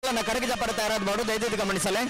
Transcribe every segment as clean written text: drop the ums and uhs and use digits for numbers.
ಕರಗಿ ಜಪರ ತಯಾರಾದ ಮಾಡು ದಯವಿಟ್ಟು ಗಮನಿಸಲೇ.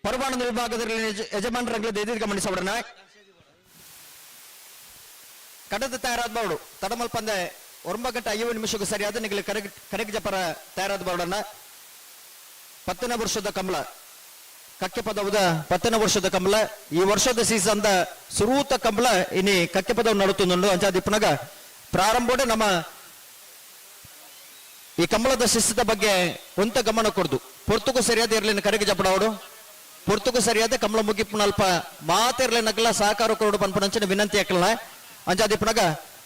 ಪರಮಾಣು ವಿಭಾಗದಲ್ಲಿ ಯಜಮಾನರಾಗಲಿ ದಯವಿಟ್ಟು ಗಮನಿಸೋಣ. ಕಡದ ತಯಾರಾದ ಬಾಡು ತಡಮಲ್ ಪಂದೆ 9 ಗಂಟೆ 5 ನಿಮಿಷಕ್ಕೂ ಸರಿಯಾದ ನಿಗಲಿ ಕರಗಿ ಜಪರ ತಯಾರಾದ ಬಾಡನ್ನ 10ನೇ ವರ್ಷದ ಕಮಲ ಕಕ್ಕೆ ಪದವದ 10ನೇ ವರ್ಷದ ಕಮಲ ಈ ವರ್ಷದ ಸೀಸನ್ ಸುರೂತ ಕಮಲ ಇನಿ ಕಕ್ಕೆ ಪದವು ನಡುತ್ತುಂಡು ಅಂಚಾದಿಪ್ಪನಾಗ ಪ್ರಾರಂಭೋಡೆ ನಮ್ಮ ಈ ಕಮಲದ ಶಿಸ್ತದ ಬಗ್ಗೆ ಒಂತ ಗಮನ ಕೊಡ್ದು ಪೊರ್ತುಗೂ ಸರಿಯಾದ ಇರಲಿನ ಕರಗಿ ಜಪಡಾವಡು ಪೊರ್ತುಗೂ ಸರಿಯಾದ ಕಮಲ ಮುಗಿಪ್ಪು ಅಲ್ಪ ಮಾತಿರ್ಲಿ ನಗಲ ಸಹಕಾರ ಕೊಡು ಪನ್ಪಂಚಿನ ವಿನಂತಿ ಹಾಕಲ್ಲ ಅಂಚಾದಿಪ್ಪನಾಗ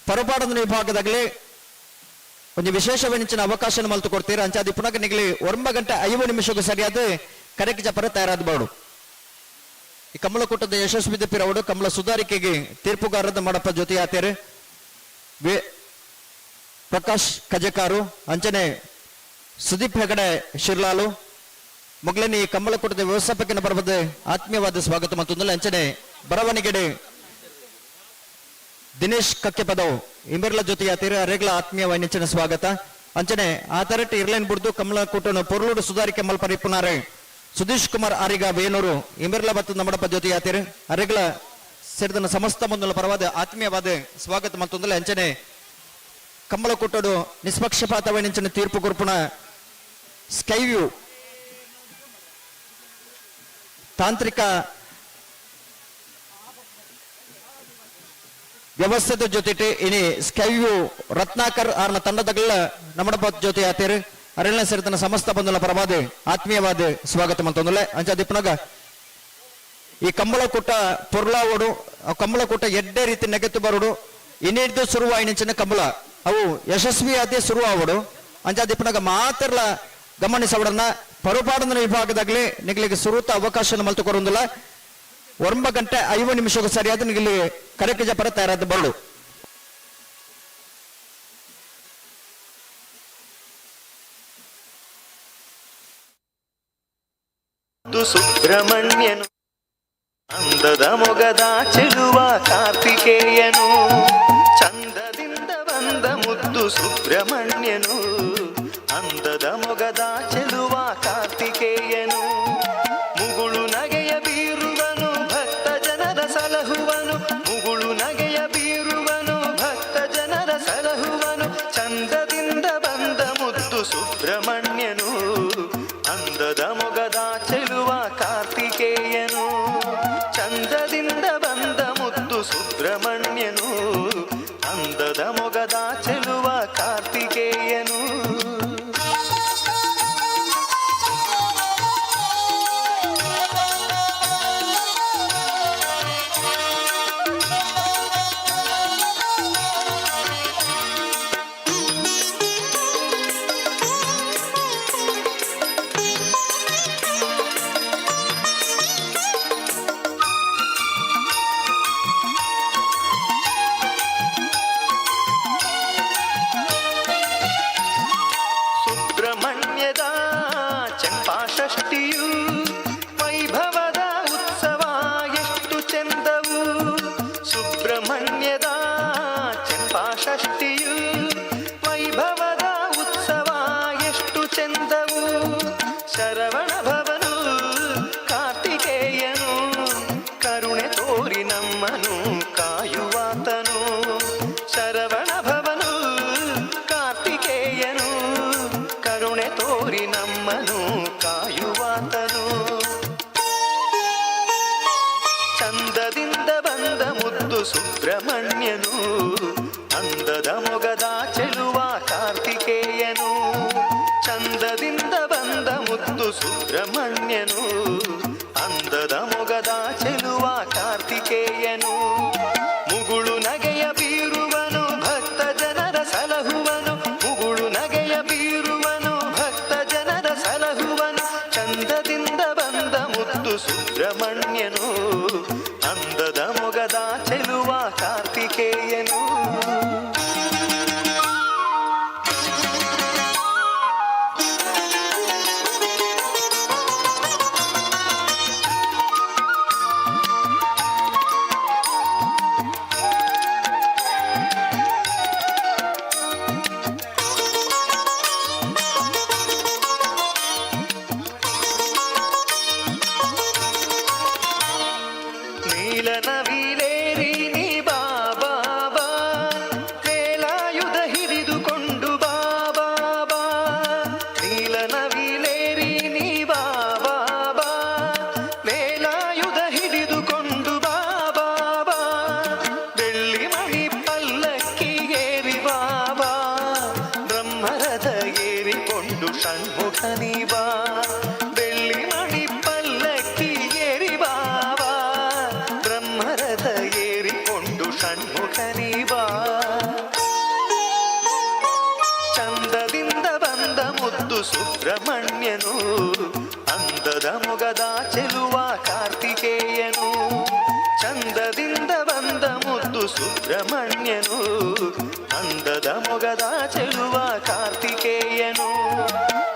ಪರಪಾಡದ ವಿಭಾಗದಾಗಲಿ ಒಂದು ವಿಶೇಷವೆನಿಂಚಿನ ಅವಕಾಶ ಮಲ್ತು ಕೊಡ್ತೀರ ಅಂಚಾದಿಪ್ಪನಾಗ ನಿಗಲಿ 9 ಗಂಟೆ 5 ನಿಮಿಷಕ್ಕೂ ಸರಿಯಾದ ಕರಗಿ ಜಪರ ತಯಾರಾದ ಬಾಡು ಈ ಕಮಲಕೂಟದ ಯಶಸ್ವಿ ದಪ್ಪಿರವಡು ಕಮಲ ಸುಧಾರಿಕೆಗೆ ತೀರ್ಪುಗಾರದ ಮಾಡಪ್ಪ ಜೊತೆ ಆತೇರು ಪ್ರಕಾಶ್ ಕಜಕಾರು ಅಂಚನೆ ಸುದೀಪ್ ಹೆಗಡೆ ಶಿರ್ಲಾಲು ಮೊಗ್ಲೇನಿ ಕಮಲಕೂಟದ ವ್ಯವಸ್ಥಾಪಕನ ಬರಬದ ಆತ್ಮೀಯವಾದ ಸ್ವಾಗತ ಮತ್ತೊಂದಲ್ಲ ಅಂಚನೆ ಬರವಣಿಗೆಡೆ ದಿನೇಶ್ ಕಕ್ಕೆ ಪದವು ಇಂಬರ್ಲ ಜೊತೆ ಆತೀರ ಅರೆಗ್ಲ ಆತ್ಮೀಯವಾಗಿ ನೆಚ್ಚಿನ ಸ್ವಾಗತ ಅಂಚನೆ ಆತರಟ್ಟು ಇರ್ಲೈನ್ ಬಿಡ್ದು ಕಮಲಕೂಟನ ಪೊರ್ಲೂಡು ಸುಧಾರಿಕೆ ಮಲ್ಪರಿಪ್ಪುನಾರೆ ಸುಧೀಶ್ ಕುಮಾರ್ ಆರಿಗ ಬೇನೂರು ಇಂಬರ್ಲ ಮತ್ತು ನಮ್ಮಡಪ್ಪ ಜೊತೆ ಆತೀರ ಅರೆಗ್ಲ ಸೇರಿದ ಸಮಸ್ತ ಮುಂದಲ ಪರವಾದ ಆತ್ಮೀಯವಾದ ಸ್ವಾಗತ ಮತ್ತೊಂದಲ್ಲ ಅಂಚನೆ ಕಮಲಕೂಟಡು ನಿಷ್ಪಕ್ಷಪಾತವಾಗಿ ನೆಂಚಿನ ತೀರ್ಪು ಕುರ್ಪುಣ ಸ್ಕೈವ್ಯೂ ತಾಂತ್ರಿಕ ವ್ಯವಸ್ಥೆದ ಜೊತೆ ಇನಿ ಸ್ಕೈವ್ಯೂ ರತ್ನಾಕರ್ ಆರ್ನ ತಂಡದಗಳ ನಮ್ಮಡ ಜೊತೆ ಆತೇರು ಅರೆಲ್ಲ ಸೇರಿತನ ಸಮಸ್ತ ಬಂಧುಲ ಪರವಾದ ಆತ್ಮೀಯವಾದ ಸ್ವಾಗತ ಮತ್ತೊಂದಲೆ ಅಂಚಾದಿಪ್ಪನಾಗ ಈ ಕಮಲಕೂಟ ಪೊರ್ಲಾವೋಡು ಕಮಲಕೂಟ ಎಡ್ಡೆ ರೀತಿ ನೆಗೆತು ಬರೋಡು ಇನ್ನಿಡ್ದು ಶುರುವಾಯಿನಿಂಚಿನ ಕಮಲ ಅವು ಯಶಸ್ವಿಯಾದೇ ಶುರು ಆವಡು ಅಂಚಾದಿಪ್ಪನಾಗ ಮಾತಿರ್ಲ ಗಮನಿಸವಡನ್ನ ಪರುಪಾಡನ ವಿಭಾಗದಾಗಲಿ ನಿಗಲಿಗೆ ಸುರೂತ ಅವಕಾಶ ಮಲ್ತು ಕೊಡುವುದಿಲ್ಲ 9 ಗಂಟೆ 5 ನಿಮಿಷಕ್ಕೂ ಸರಿಯಾದ ನಿಗಲಿ ಕರಗಿ ಜಪರ ತಯಾರಾದ ಬರಡು ಸುಬ್ರಹ್ಮಣ್ಯನು ಅಂದದ ಮೊಗದ ಚೆಲುವ ಕಾರ್ತಿಕೇಯನು ಚಂದದಿಂದ ಬಂದ ಮುದ್ದು ಸುಬ್ರಹ್ಮಣ್ಯನು ಅಂದದ ಮೊಗದ ಚೆಲುವ ಕಾರ್ತಿಕೇಯನು ಮುಗುಳು ನಗೆಯ ಬೀರುವನು ಭಕ್ತ ಜನರ ಸಲಹುವನು ಮುಗುಳು ನಗೆಯ ಬೀರುವನು ಭಕ್ತ ಜನರ ಸಲಹುವನು ಚಂದದಿಂದ ಬಂದ ಮುದ್ದು ಸುಬ್ರಹ್ಮಣ್ಯನು ಅಂದದ ಮೊಗದ ಚೆಲುವ ಕಾರ್ತಿಕೇಯನು ಚಂದದಿಂದ ಬಂದ ಮುದ್ದು ಸುಬ್ರಹ್ಮಣ್ಯನು ಅಂದದ ಮೊಗದ ಚೆಲುವ ಕಾರ್ತಿಕೇಯನು ನಮ್ಮನು ಕಾಯುವಾತನು ಚಂದದಿಂದ ಬಂದ ಮುದ್ದು ಸುಬ್ರಹ್ಮಣ್ಯನು ಅಂದದ ಮೊಗದ ಚೆಲುವ ಕಾರ್ತಿಕೇಯನು ಚಂದದಿಂದ ಬಂದ ಮುದ್ದು ಸುಬ್ರಹ್ಮಣ್ಯನು ಅಂದದ ಮೊಗದ ಚೆಲುವ ಕಾರ್ತಿಕೇಯನು ಮುಗುಳು ನಗೆಯ ಬೀರುವನು ಭಕ್ತ ಜನರ ಸಲಹುವನು ಮುಗುಳು ನಗೆಯ ಬೀರುವನು ಭಕ್ತ ಜನರ ಸಲಹುವನು ಚಂದದಿಂದ ಬಂದ ಮುದ್ದು ಸುಬ್ರಹ್ಮಣ್ಯನು ಅಂದದ ಮೊಗದ ಚೆಲುವ ಕಾರ್ತಿಕೇಯನು ನೀಲನವಿಲೇರಿ ನೀ ಬಾಬಾ ಬಾ ವೇಲಾಯುಧ ಹಿಡಿದುಕೊಂಡು ಬಾಬಾ ಬಾ ನೀಲನವಿಲೇರಿ ನೀ ಬಾಬಾ ಬಾ ವೇಲಾಯುಧ ಹಿಡಿದುಕೊಂಡು ಬಾಬಾ ಬಾ ಬೆಳ್ಳಿ ಮಣಿ ಪಲ್ಲಕ್ಕಿ ಏರಿ ಬಾಬಾ ಬ್ರಹ್ಮರಥ ಏರಿಕೊಂಡು ಷಣ್ಮುಖನಿ ಬಾ ಬೆಳ್ಳಿ ಮಣಿ ಪಲ್ಲಕ್ಕಿ ಏರಿ ಬಾಬಾ ಬ್ರಹ್ಮರಥ ಏರಿಕೊಂಡು ಷಣ್ಮುಖನಿ ಬಾ ಚಂದದಿಂದ ಬಂದ ಮುದ್ದು ಸುಬ್ರಹ್ಮಣ್ಯನು ಅಂದದ ಮೊಗದ ಚೆಲುವ ಕಾರ್ತಿಕೇಯನು ಚಂದದಿಂದ ಬಂದ ಮುದ್ದು ಸುಬ್ರಹ್ಮಣ್ಯನು ಅಂದದ ಮೊಗದ ಚೆಲುವ ಕಾರ್ತಿಕೇಯನು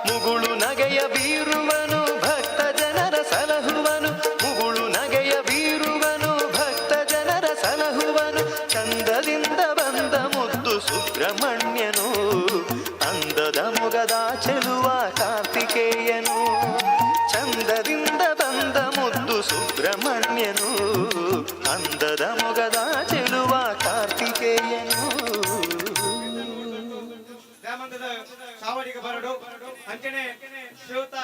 ಮುಗುಳು ನಗೆಯ ಬೀರುವನು ಭಕ್ತ ಜನರ ಸಲಹುವನು ಮುಗುಳು ನಗೆಯ ಬೀರುವನು ಭಕ್ತ ಜನರ ಸಲಹುವನು ಚಂದದಿಂದ ಬಂದ ಮುದ್ದು ಸುಬ್ರಹ್ಮಣ್ಯನು ಅಂದದ ಮೊಗದ ಚೆಲುವ ಕಾರ್ತಿಕೇಯನು ಚಂದದಿಂದ ಬಂದ ಮುದ್ದು ಸುಬ್ರಹ್ಮಣ್ಯನು ಅಂದದ ಮೊಗದ ಚೆಲುವ ಕಾರ್ತಿಕೇಯನು ಚಾವಡಿಗೆ ಬರಡು ಅಂಚನೆ ಶ್ರೀಯುತ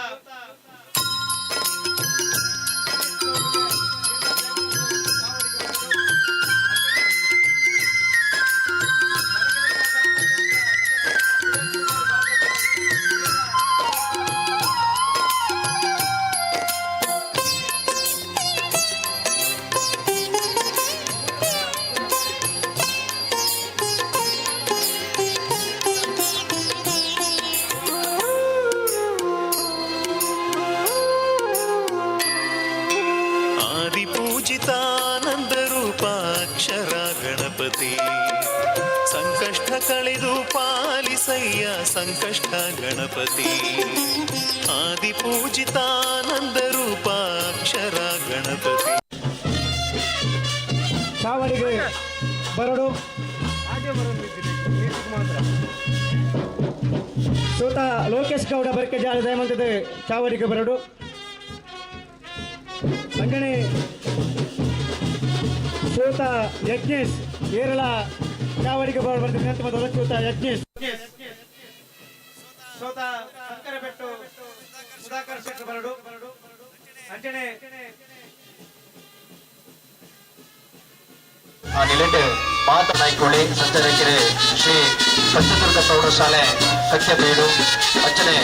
ಆದಿಪೂಜಿತಾನಂದ ರೂಪ ಅಕ್ಷರ ಗಣಪತಿ ಸಂಕಷ್ಟ ಕಳೆದು ಪಾಲಿಸಯ್ಯ ಸಂಕಷ್ಟ ಗಣಪತಿ ಆದಿಪೂಜಿತಾನಂದ ರೂಪ ಅಕ್ಷರ ಗಣಪತಿ ಚಾವಡಿಗೆ ಬರಡು ಶ್ರೀಯುತ ಲೋಕೇಶ್ ಗೌಡ ಬರ್ಕೆ ಜಾಳ ದಯಮಂತದ ಚಾವಡಿಗೆ ಬರಡು ಅಂಜನೆ ಶ್ರೀಯುತ ಯಜ್ಞೇಶ್ ಏರಳ ಚಾವಡಿಗೆ ಬರ್ತೀನಿ ಅಂತ ಮೊದಲ ಶ್ರೀಯುತ ಯಜ್ಞೇಶ್ ಶ್ರೀಯುತ ಸಂಕರಬೆಟ್ಟು ಸುಧಾಕರ್ ಶೆಟ್ಟಿ ಬರಡು ಅಂಜನೆ ನಿಲೆಟ್ ಮಾತ ನಾಯ್ಕೊಳ್ಳಿ ಸಂಚಾರಕೆರೆ ಶ್ರೀ ಪಂಚದುರ್ಗ ಪ್ರೌಢಶಾಲೆ ಕಕ್ಕೆಬೇಡು ಅಚ್ಚನೆ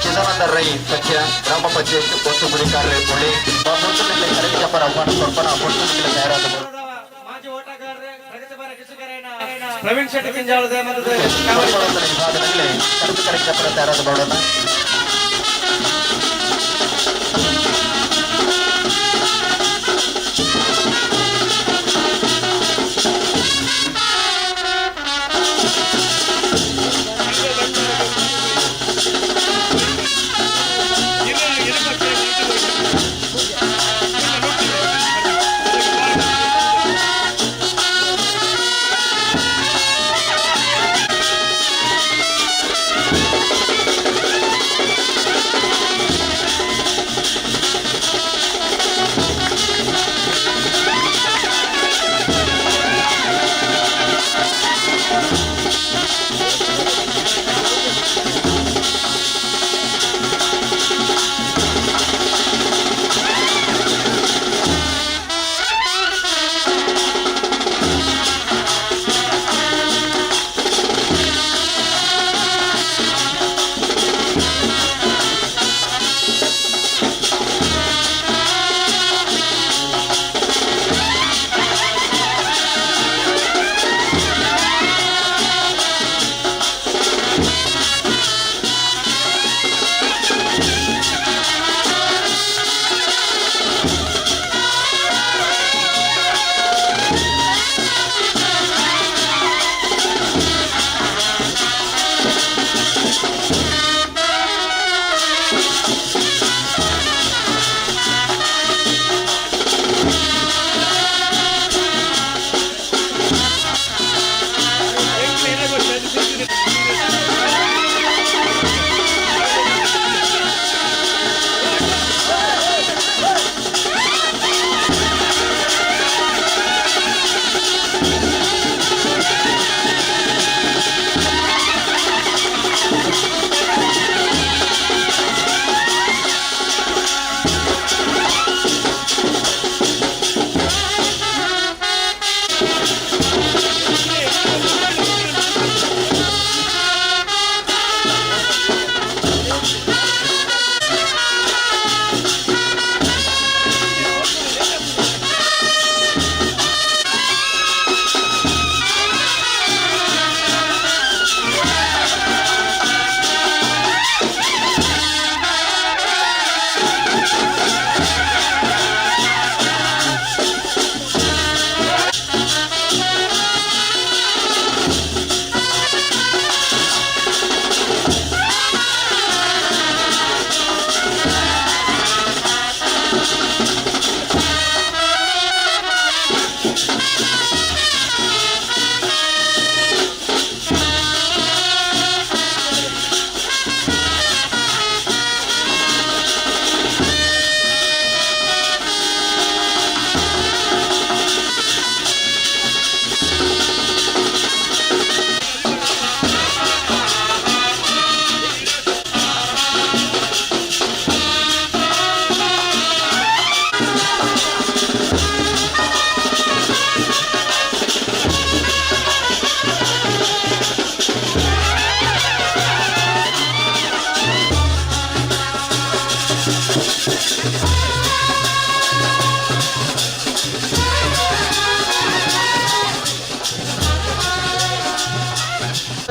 ಚಿದಾನಂದ ರೈ ಕಕ್ಯ ಗ್ರಾಮ ಪಂಚಾಯತ್ ಒಂದು ಗುಡಿಕಾರ್ರೆ ಪುಳ್ಳಿ ಕರೆಕ್ಟಪ್ಪರ ಸ್ವರ್ಪಣ ಪೊಟ್ಟುಗಳಿಗೆ ತಯಾರಾದ ಮಾಜಿ ಓಟಗಾರರೇ ಪ್ರಗತಿಪರ ಕಿಸುಗರೇನ ಪ್ರವೀಣ್ ಶೆಟ್ಟಿ ಕಿಂಜಾಳದ ಮತ್ತು ವಿಭಾಗದಲ್ಲಿ ಕರೆಕ್ಟಪ್ಪರ ತಯಾರಾದ ಬರೋಣ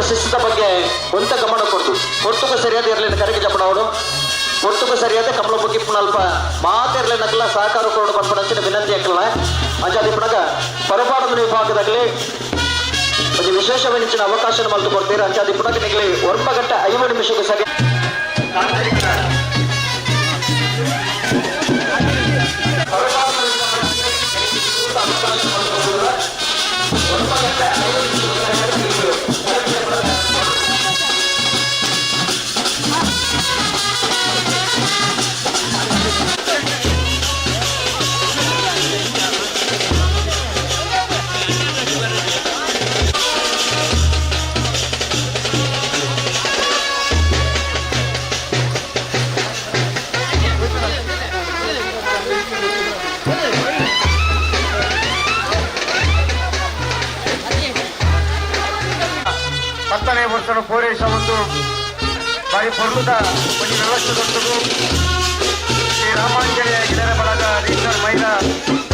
ಶಿಸ್ತದ ಬಗ್ಗೆ ಒಂತ ಗಮನ ಕೊಡ್ತು ಒಟ್ಟುಗ ಸರಿಯಾದ ಇರಲಿಲ್ಲ ಕರೆಗೆ ಜಪಣವನು ಒಟ್ಟುಗ ಸರಿಯಾದ ಕಮಲ ಮುಗಿಪ್ಪು ಅಲ್ಪ ಮಾತಿರಲಿ ನಕಲ ಸಹಕಾರ ಕೊಡು ಬಂದ್ಬಿಡ ವಿನಂತಿ ಹಾಕಲ್ಲ ಅಂಚಾದಿಪ್ಪನಾಗ ಪರಪಾಡದ ವಿಭಾಗದಾಗಲಿ ಒಂದು ವಿಶೇಷವೆನಿಚಿನ ಅವಕಾಶ ಮಲ್ತು ಕೊಡ್ತೀರಾ ಅಂಚಾದಿಪ್ಪನಾಗ ನಿಗಲಿ 1 ಗಂಟೆ 5 ನಿಮಿಷಕ್ಕೆ ಸರಿ ಹತ್ತನೇ ವರ್ಷದ ಪೂರೈಸ ಒಂದು ಬಾರಿ ಪರ್ವತ ಒಂದು ವ್ಯವಸ್ಥೆ ದೊಡ್ಡದು ಶ್ರೀ ರಾಮಾಂಜನೇಯ ಗಿಡರ ಬಳಗ ರೀಸರ್ ಮೈದ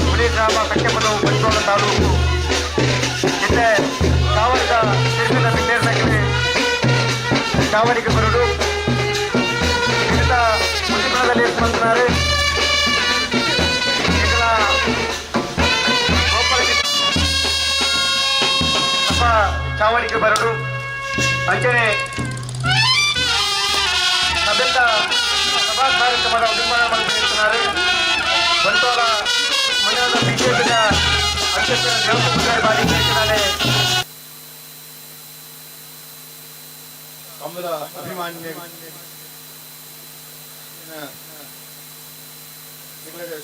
ಹುಲಿ ಗ್ರಾಮ ಕಟ್ಟೆಪದವು ಬಂಟ್ವಾಳ ತಾಲೂಕು ಇಲ್ಲೇ ಕಾವಲಿದ ತೀರ್ಥದ ಬಿಟ್ಟೇರ್ನಕ್ಕೆ ಕಾವಲಿಗೆ ಬರಲು ವಿವಿಧ ಮುನಿಮಳದಲ್ಲಿ ಸ್ಪಂದನಾರೆ ಈಗಲ ಚಾವಡಿಗೆ ಬರಲು ಅಂಚನೆ ಸಭೆತ ಸಭಾ ಕಾರ್ಯಕ್ರಮದ ನಿರ್ಮಾಣ ಮಾಡುತ್ತಿದ್ದಾರೆ ಬಂಟ್ವಾಳ ಮಂಡಲದ ಬಿಜೆಪಿಯ ಅಧ್ಯಕ್ಷರ ದೇವಪುತ್ರ ಬಾಡಿ ನಾಳೆ ಕಮಲ ಅಭಿಮಾನ್ಯ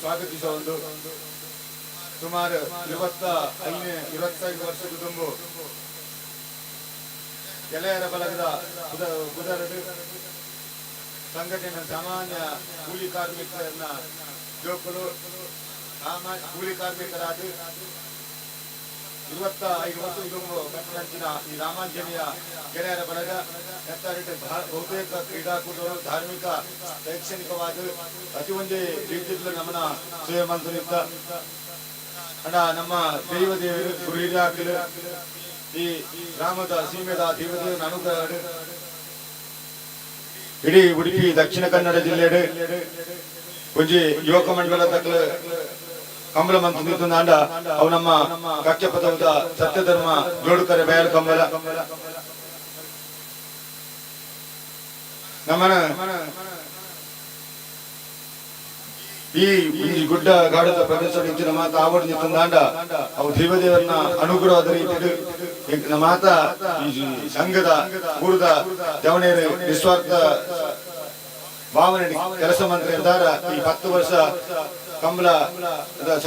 ಸ್ವಾಗತಿಸುವ ಒಂದು ಸುಮಾರು 25 ವರ್ಷದ ತುಂಬು ಗೆಳೆಯರ ಬಲಗದ ಬುಧರಡು ಸಂಘಟನೆ ಸಾಮಾನ್ಯ ಕೂಲಿ ಕಾರ್ಮಿಕರನ್ನ ಜೋಕರು ಕೂಲಿ ಕಾರ್ಮಿಕರಾದ 25 ವರ್ಷ ತುಂಬು ಕಟ್ಟಡಂಚಿನ ಈ ರಾಮಾಂಜನೇಯ ಗೆಳೆಯರ ಬಳಗ ಎತ್ತರಿಟ್ಟು ಬಹುತೇಕ ಕ್ರೀಡಾಕೂಟಗಳು ಧಾರ್ಮಿಕ ಶೈಕ್ಷಣಿಕವಾದ ಪ್ರತಿ ಒಂದೇ ರೀತಿಯಲ್ಲೂ ನಮ್ಮನ್ನ ಸೇವೆ ಮಾಡ್ತಿದ್ದ ಅಣ್ಣ ನಮ್ಮ ದೈವದೇವರು ಗುರು ಹಿರಿಯಾಕಲು ಈ ಗ್ರಾಮದ ಸೀಮೆದ ದೇವದೇವನ ಅನುಗ್ರಹ ಇಡೀ ಉಡುಪಿ ದಕ್ಷಿಣ ಕನ್ನಡ ಜಿಲ್ಲೆಡೆ ಒಂಜಿ ಯುವಕ ಮಂಡಲ ತಕ್ಕಲು ಕಂಬಳ ಮಂತು ನಾಂಡ ಅವು ನಮ್ಮ ಕಕ್ಕೆ ಪದದ ಸತ್ಯಧರ್ಮ ಜೋಡುಕರೆ ಬಯಲು ಕಂಬಳ ನಮ್ಮನ ಈ ಗುಡ್ಡ ಗಾಢದ ಪ್ರದೇಶ ಇಚ್ಚಿನ ಮಾತ ಆವಡಿಸಿತ್ತು ನಾಂಡ ಅವು ದೇವದೇವರನ್ನ ಅನುಗ್ರಹದ ರೀತಿ ಮಾತ ಈ ಸಂಘದ ಊರದ ಜವನೇರು ನಿಸ್ವಾರ್ಥ ಭಾವನೆ ಕೆಲಸ ಮಂತ್ರ ಎಂದಾರ ಈ 10 ವರ್ಷ ಕಂಬಳ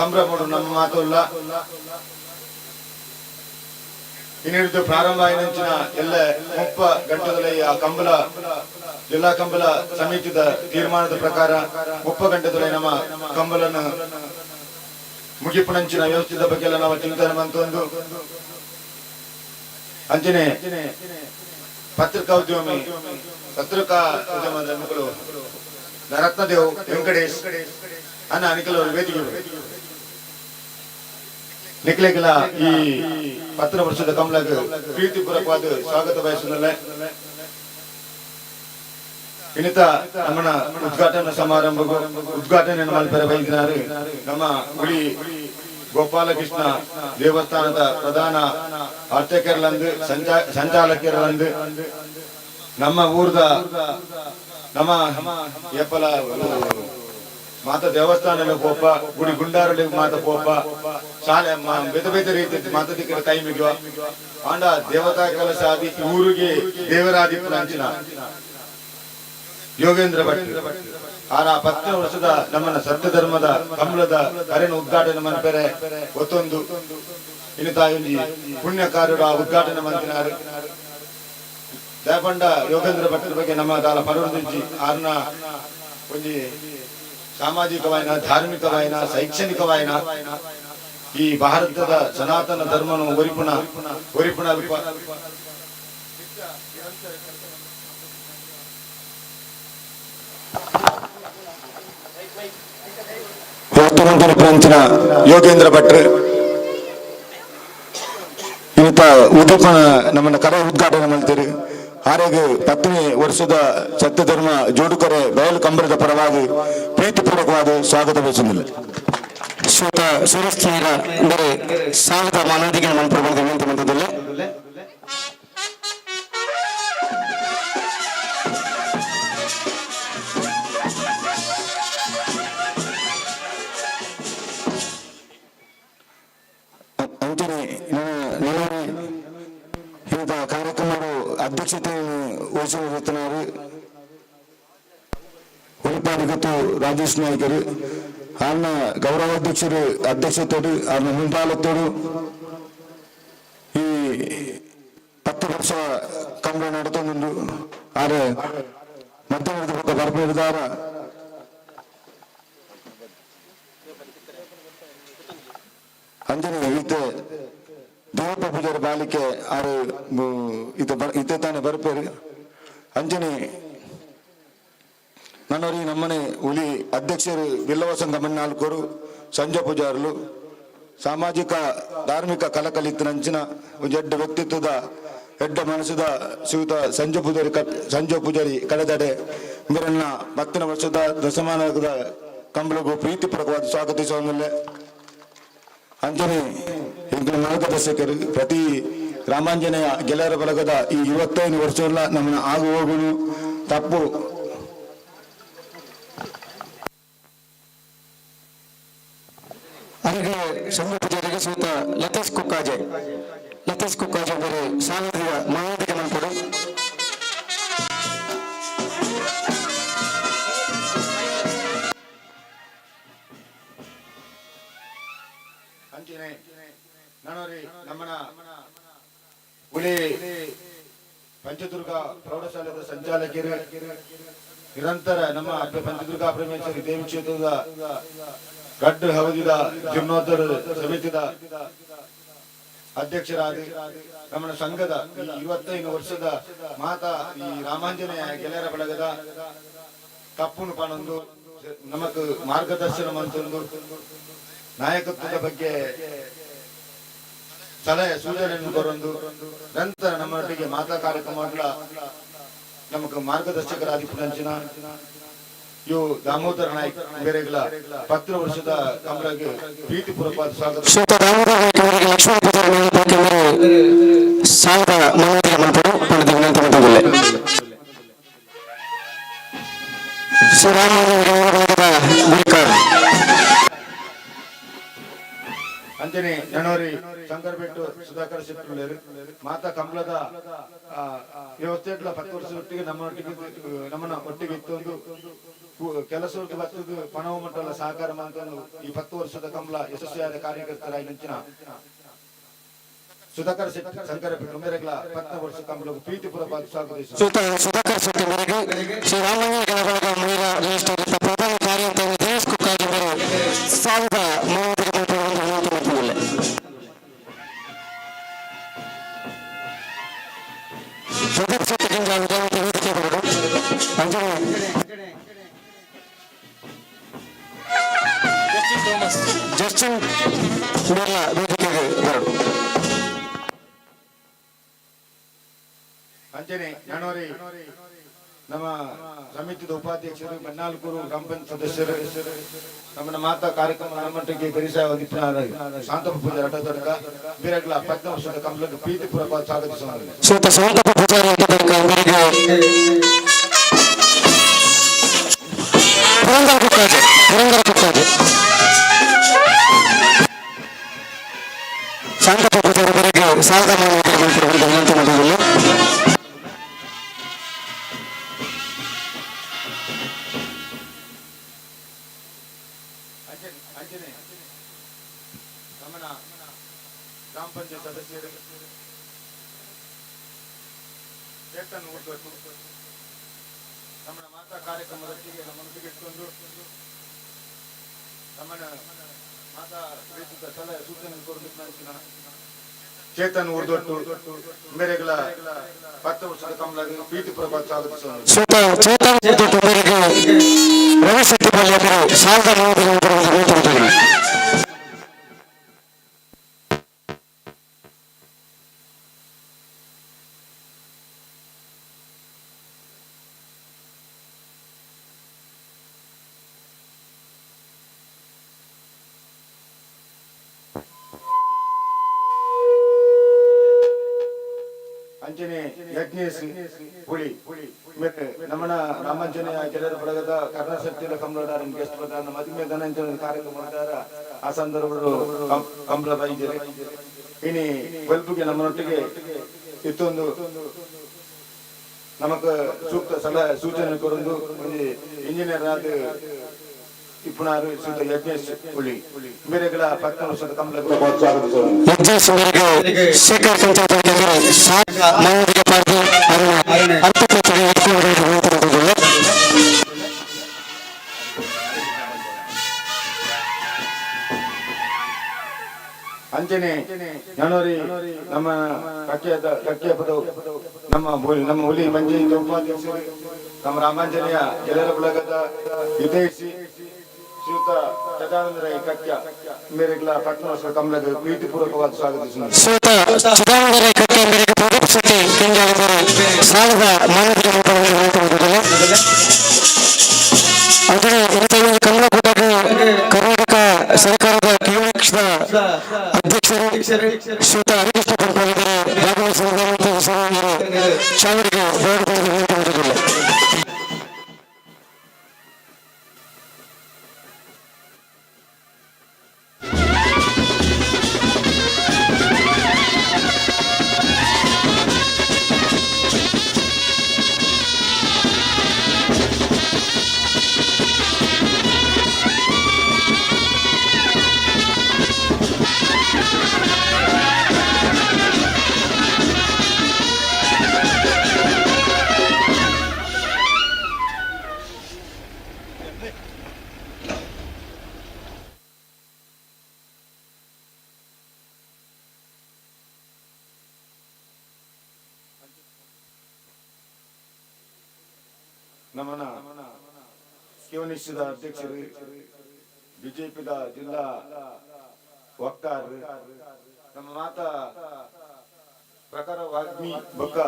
ಸಂಭ್ರಮ ನಮ್ಮ ಮಾತು ಇಲ್ಲ ಇನ್ನಿಡಿದು ಪ್ರಾರಂಭ ಆಯ್ನಂಚಿನ ಎಲ್ಲ 30 ಗಂಟೆದಲ್ಲಿ ಆ ಕಂಬಳ ಜಿಲ್ಲಾ ಕಂಬಳ ಸಮಿತಿದ ತೀರ್ಮಾನದ ಪ್ರಕಾರ 30 ಗಂಟೆದಲ್ಲಿ ನಮ್ಮ ಕಂಬಳನ್ನು ಮುಗಿಪುಣಂಚಿನ ವ್ಯವಸ್ಥಿತ ಬಗ್ಗೆ ಎಲ್ಲ ನಾವು ಚಿಂತನೆ ಮಂತೊಂದು ಅಂಚನೆ ಪತ್ರಿಕೋದ್ಯಮಿ ಪತ್ರಿಕಾ ಉದ್ಯಮದ ಮುಖಲು ರತ್ನದೇವ್ ವೆಂಕಟೇಶ್ ಅನ್ನ ಅನಿಕಲ್ ಅವರು ವೇದಿಕೆ ನಿಖಿಲೆಗಳ ಈ 10 ವರ್ಷದ ಕಂಬಳಕ್ಕೆ ಪ್ರೀತಿಪೂರ್ವಕವಾದ ಸ್ವಾಗತ ಬಯಸುತ್ತೇನೆ. ಇನ್ನಿತ ನಮ್ಮನ ಉದ್ಘಾಟನಾ ಸಮಾರಂಭ ಉದ್ಘಾಟನೆ ಮಲ್ಪೆರೆ ಬೈದಿನಾರು ನಮ್ಮ ಹುಳಿ ಗೋಪಾಲಕೃಷ್ಣ ದೇವಸ್ಥಾನದ ಪ್ರಧಾನ ಅರ್ಚಕರಲ್ಲಂದು ಸಂಚಾಲಕರಲ್ಲಂದು ನಮ್ಮ ಊರದ ನಮ್ಮ ಏಪಲ ಮಾತ ದೇವಸ್ಥಾನ ಪೋಪ ಗುಡಿ ಗುಂಡಾರಲ್ಲಿ ಮಾತ ಪೋಪ ಶಾಲೆ ಬೇತೆ ಬೇತೆ ರೀತಿ ಮಾತದಿಕ್ಕರ ಕೈ ಮಿಗುವ ಆಂಡ ದೇವತಾ ಕೆಲಸ ಆದಿ ಊರಿಗೆ ದೇವರಾದಿಪುರ ಅಂಚಿನ ಯೋಗೇಂದ್ರ ಭಟ್ ಆರ 10 ವರ್ಷದ ನಮ್ಮನ ಸತ್ಯ ಧರ್ಮದ ಕಂಬಳದ ಕರೆನ ಉದ್ಘಾಟನೆ ಮನ್ಪೆರೆ ಒತ್ತೊಂದು ಇನ್ನಿತ ಪುಣ್ಯ ಕಾರ್ಯದ ಉದ್ಘಾಟನೆ ಮಂತಿನಾರು ದಯಪಂಡ ಯೋಗೇಂದ್ರ ಭಟ್ರ ಬಗ್ಗೆ ನಮ್ಮ ದಾಲ ಪರವರ್ತಿಂಚಿ ಆರ್ನ ಒಂಜಿ ಸಾಮಾಜಿಕವಾಯಿನ ಧಾರ್ಮಿಕವಾಯಿನ ಶೈಕ್ಷಣಿಕವಾಯಿನ ಈ ಭಾರತದ ಸನಾತನ ಧರ್ಮನು ಒರಿಪುಣ ಪಂಚಿನ ಯೋಗೇಂದ್ರ ಭಟ್ರು ಇವತ್ತ ಉದ್ದೀಪ ನಮ್ಮನ್ನ ಕರೆ ಉದ್ಘಾಟನೆ ಮಾಡ್ತೀರಿ ಆರೆಗೆ 10ನೇ ವರ್ಷದ ಸತ್ಯ ಧರ್ಮ ಜೋಡುಕರೆ ಬಯಲು ಕಂಬಳದ ಪರವಾಗಿ ಪ್ರೀತಿಪೂರ್ವಕವಾದ ಸ್ವಾಗತ ಬಯಸುವುದಿಲ್ಲ. ಶ್ರೀಯುತ ಸುರಸ್ಥಿರ ಅಂದರೆ ಸಾಲದ ಮಾನವದಿಗೆ ಮಲ್ಪುರಬಹುದು ವಿನಂತಿ ಮಂತ್ರದಲ್ಲ. ಕಾರ್ಯಕ್ರಮಗಳು ಅಧ್ಯಕ್ಷತೆಯನ್ನು ವಹಿಸಿರುತ್ತಾರೆ ಉಳಿಪಾಧಿಕತ್ತು ರಾಜೇಶ್ ನಾಯ್ಕರು ಆರ್ನ ಗೌರವಾಧ್ಯಕ್ಷರು ಅಧ್ಯಕ್ಷತೆಯರು ಆರ್ನ ಮುಂದಾಳത്തോಡು ಈ 10 ವರ್ಷ ಕಂಬಳ ನಡೆತೊಂದು ಆರೆ ಮಧ್ಯಾಹ್ನದ ಪಕ್ಕ ಬರ್ಬಿಡಿದಾರ ಅಂಜನೆ ಇತ್ತೆ ದೇವಪ್ಪ ಪೂಜಾರಿ ಬಾಲಿಕೆ ಆರು ಇತ್ತೆ ತಾನೆ ಬರ್ಪೇರು ಅಂಜನೆ ನನ್ನವರಿಗೆ ನಮ್ಮನೆ ಹುಲಿ ಅಧ್ಯಕ್ಷರು ಬಿಲ್ಲವ ಸಂಘ ಮಣ್ಣಾಲ್ಕೋರು ಸಂಜೆ ಪೂಜಾರುಲು ಸಾಮಾಜಿಕ ಧಾರ್ಮಿಕ ಕಲಕಲಿತ್ತಿನಂಚಿನ ಒಂದು ಎಡ್ಡ ವ್ಯಕ್ತಿತ್ವದ ಎಡ್ಡ ಮನಸ್ಸದ ಶ್ರೀಯುತ ಸಂಜೆ ಪೂಜಾರಿ ಕಳೆದಡೆ ಇವರನ್ನ 10ನೇ ವರ್ಷದ ದಶಮಾನದ ಕಂಬಳಗೂ ಪ್ರೀತಿಪೂರ್ವಕವಾದ ಸ್ವಾಗತಿಸುವಲ್ಲೇ ಅಂಜನೆ ಇಂದಿನ ಮಾರ್ಗದರ್ಶಕರು ಪ್ರತಿ ರಾಮಾಂಜನೇಯ ಗೆಳೆಯರ ಬಳಗದ ಈ 25 ವರ್ಷಗಳ ನಮ್ಮನ್ನ ಆಗು ಹೋಗುನು ತಪ್ಪು ಅಲ್ಲಿಗೆ ಸಂಘ ಪೂಜಾರಿಗೆ ಶ್ರೀಯುತ ಲತೀಶ್ ಕುಕ್ಕಾಜೆ ಬೇರೆ ಸಾಲದ ಮಾನವದಿಗೆ ಮಲ್ಪಡು ನಾನೋರಿ ನಮ್ಮನ ಹುಲಿ ಪಂಚದುರ್ಗ ಪ್ರೌಢಶಾಲೆಯ ಸಂಚಾಲಕರು ನಿರಂತರ ನಮ್ಮ ಪಂಚದುರ್ಗ ಪರಮೇಶ್ವರಿ ದೇವಿ ಕ್ಷೇತ್ರದ ಗಡ್ಡು ಹವದಿದ ಜೀರ್ಣೋದ್ಧಾರ ಸಮಿತಿದ ಅಧ್ಯಕ್ಷರಾಗಿ ನಮ್ಮ ಸಂಘದ 25 ವರ್ಷದ ಮಾತಾ ಈ ರಾಮಾಂಜನೇಯ ಗೆಳೆಯರ ಬಳಗದ ಕಪ್ಪುನು ಪಾನೊಂದು ನಮಕ್ ಮಾರ್ಗದರ್ಶನ ಮಂತೊಂದು ನಾಯಕತ್ವದ ಬಗ್ಗೆ ಸಲಹೆ ಸೂಚನೆಯನ್ನು ಕೊರೊಂದು ನಂತರ ನಮ್ಮೊಟ್ಟಿಗೆ ಮಾತಾ ಕಾರ್ಯಕ್ರಮ ನಮಗೆ ಮಾರ್ಗದರ್ಶಕರಾದಿಪ್ಪುನಂಚಿನ ಇವು ದಾಮೋದರ ನಾಯ್ಕ್ ಬೇರೆಗಳ 10 ವರ್ಷದ ಕಮಲಗೆ ಪ್ರೀತಿಪೂರ್ವಕವಾದ ಸ್ವಾಗತ. ಶ್ರೀಯುತ ದಾಮೋದರ ನಾಯ್ಕ ಅವರಿಗೆ ಲಕ್ಷ್ಮಣ ಪೂಜಾರಿ ನೇಮಕಕ್ಕೆ ಸಾಲದ ಮನವಿಗೆ ಮಂತ್ರಿ ಪಡೆದ ವಿನಂತಿ ಮಾಡಿದ್ದೇವೆ. ಅಂಜನೆ ಜನವರಿ ಶಂಕರಬೆಟ್ಟು ಸುಧಾಕರ್ ಶೆಟ್ಟರು ಮಾತಾ ಕಮಲದ ವ್ಯವಸ್ಥೆಗಳ 10 ವರ್ಷದೊಟ್ಟಿಗೆ ನಮ್ಮನ್ನ ಒಟ್ಟಿಗೆ ಇತ್ತೊಂದು ಕೆಲಸಕ್ಕೆ ಬರ್ತದ್ದು ಪಣವು ಮಟ್ಟಲ ಸಹಕಾರ ಮಂತ್ರಿ ಈ 10 ವರ್ಷದ ಕಮಲ ಯಶಸ್ವಿಯಾದ ಕಾರ್ಯಕರ್ತರಾಗಿ ನಂಚಿನ ಸುಧಾಕರ್ ಶೆಟ್ಟಿ ಶಂಕರಬೆಟ್ಟು ಮೇರೆಗಳ 10 ವರ್ಷ ಕಮಲಕ್ಕೆ ಪ್ರೀತಿಪೂರ್ವಕವಾದ ಸ್ವಾಗತ. ಸುಧಾಕರ್ ಶೆಟ್ಟಿ ಮೇರೆಗೆ ಶ್ರೀರಾಮಯ್ಯ ಗಣಗಳ ಮಹಿಳಾ ರಿಜಿಸ್ಟರ್ ಪ್ರಧಾನ ಕಾರ್ಯಂತರ ದಿನೇಶ್ ಕುಕ್ಕಾಗಿ ಸಾಲದ ಮನವಿಗೆ ಮಂತ್ರಿ ವಿನಂತಿ ಮಾಡಿದ್ದೇವೆ. ಸುಧಾಕರ್ ಶೆಟ್ಟಿ ಗಿಂಜಾಲ ವೇದಿಕೆ ಬರಡು ಅಂಜನೆ ಜಸ್ಟಿನ್ ಬಿರ್ಲಾ ವೇದಿಕೆಗೆ ಬರಡು. ಅಂಜನೆ ಜನವರಿ ನಮ್ಮ ಸಮಿತಿಯ ಉಪಾಧ್ಯಕ್ಷರು 14 ಗ್ರಾಮ ಪಂಚಾಯತ್ ಸದಸ್ಯರು ನಮ್ಮ ಮಾತಾ ಕಾರ್ಯಕ್ರಮ ನಮ್ಮೊಟ್ಟಿಗೆ ಕರಿಸ ಶಾಂತಪ್ಪ ಪೂಜಾರಿ ಅಡ್ಡದೊಡ್ಡ ಬೀರಗಳ 10 ವರ್ಷದ ಕಮಲಕ್ಕೆ ಪ್ರೀತಿಪೂರ್ವಕವಾದ ಸ್ವಾಗತಿಸುತ್ತಾರೆ. ಶ್ರೀಯುತ ಶಾಂತಪ್ಪ ಪೂಜಾರಿ ಅಡ್ಡದೊಡ್ಡ ಅವರಿಗೆ ಪುರಂದರ ಕುಕ್ಕಾಜೆ ಶಾಂತಪ್ಪ ಪೂಜಾರಿ ಅವರಿಗೆ ಸಾಲದ ಮನವಿಗೆ ಮಂತ್ರಿ ವಿನಂತಿ ಮಾಡಿದ್ದೇವೆ. ಅಂಜನೆ ನಮ್ಮ ಗ್ರಾಮ ಪಂಚಾಯತ್ ಸದಸ್ಯರು ಚೇತನ್ ಊಟಟ್ಟು ನಮ್ಮ ಮಾತಾ ಕಾರ್ಯಕ್ರಮದೊಟ್ಟಿಗೆ ನಮ್ಮೊಟ್ಟಿಗೆ ಇಟ್ಕೊಂಡು ನಮ್ಮನ್ನ ಮಾತಾ ಪ್ರೀತಿಸಿದ ಸಲಹೆ ಸೂಚನೆ ಕೊಡಲಿಕ್ಕೆ ಚೇತನ್ ಊರ್ದೊಟ್ಟು ಮೇರೆಗಳ 10 ವರ್ಷದ ಕಮಲಗೆ ಪ್ರೀತಿಪೂರ್ವಕ ಸ್ವಾಗತಿಸುತ್ತಾರೆ. ಚೇತನ್ ಊರ್ದೊಟ್ಟು ಮೇರೆಗೆ ರವಿಶೆಟ್ಟಿ ಪಲ್ಯಕರು ಸಾಲದ ಮನವಿಗೆ ಅಂಜನೆ ಯಜ್ಞೇಶ್ ಹುಳಿ ನಮ್ಮನ ರಾಮಾಂಜನೇಯ ಗೆಳೆಯರ ಬಳಗದ ಕರ್ಣಶಕ್ತಿಯ ಕಮಲದಾರನ್ ಗೆಸ್ಟ್ ಪ್ರಧಾನ ಮದುವೆ ಧನಂಜನ ಕಾರ್ಯಕ್ರಮ ಆ ಸಂದರ್ಭಗಳು ಕಮಲ ಬೈದಿರಿ ಇನಿ ವೆಲ್ಬುಗೆ ನಮ್ಮನೊಟ್ಟಿಗೆ ಇತ್ತೊಂದು ನಮಕ್ ಸೂಕ್ತ ಸಲಹೆ ಸೂಚನೆ ಕೊಡೊಂದು ಒಂದು ಇಂಜಿನಿಯರ್ ಆದ ಇಪ್ಪುನಾರು ಶ್ರೀಯುತ ಯಜ್ಞೇಶ್ ಹುಳಿ ಮೇರೆಗಳ 10 ವರ್ಷದ ಕಮಲಕ್ಕೆ ಯಜ್ಞೇಶ್ ಅವರಿಗೆ ಶೇಖರ್ ಪಂಚಾಯತ್ ಸಾಲ ಮನವಿಗೆ ಪಡೆದು ಅರ್ಥಪತ್ರಿಕೆ ಇಟ್ಕೊಂಡು ಅಂಜನೆ ಜನವರಿ ನಮ್ಮ ಕಕ್ಕಿಯ ಪದ ನಮ್ಮ ಹುಲಿ ಮಂಜಿ ಉಪಾಧ್ಯಕ್ಷರು ನಮ್ಮ ರಾಮಾಂಜನೇಯ ಗೆಳೆಯರ ಬಳಗದ ಹಿತೈಷಿ ಶ್ರೀಯುತ ಸದಾನಂದ ರೈ ಕಕ್ಯ ಮೇರೆಗಳ 10 ವರ್ಷದ ಕಮಲಕ್ಕೆ ಪ್ರೀತಿಪೂರ್ವಕವಾದ ಸ್ವಾಗತಿಸುತ್ತಾರೆ. ಶ್ರೀಯುತ ಸದಾನಂದ ರೈ ಕಕ್ಯ ಮೇರೆಗೆ ಪ್ರದರ್ಶನಕ್ಕೆ ಸಾಲದ ಮನವಿಗೆ ಅಂದರೆ ಈ ಕಮಲ ಕೂಟಕ್ಕೆ ಕರ್ನಾಟಕ ಸರ್ಕಾರದ ಕಿಯೋನಿಕ್ಸ್ನ ಅಧ್ಯಕ್ಷರು ಶ್ರೀಯುತ ಹರಿಕೃಷ್ಣ ಪಂಪಾಲಿಗರು ಭಾಗವಹಿಸಿದ ಚಾವಡಿಗೆ ಬೇಡಿಕೊಳ್ಳುವುದಿಲ್ಲ. ನಮ್ಮನ ಕಿಯೋನಿಕ್ಸ್ದ ಅಧ್ಯಕ್ಷರು ಬಿಜೆಪಿದ ಜಿಲ್ಲಾ ವಕ್ತಾರರು ನಮ್ಮ ಮಾತಾ ಪ್ರಕಾರ ವಾಗ್ಮಿ ಬೊಕ್ಕ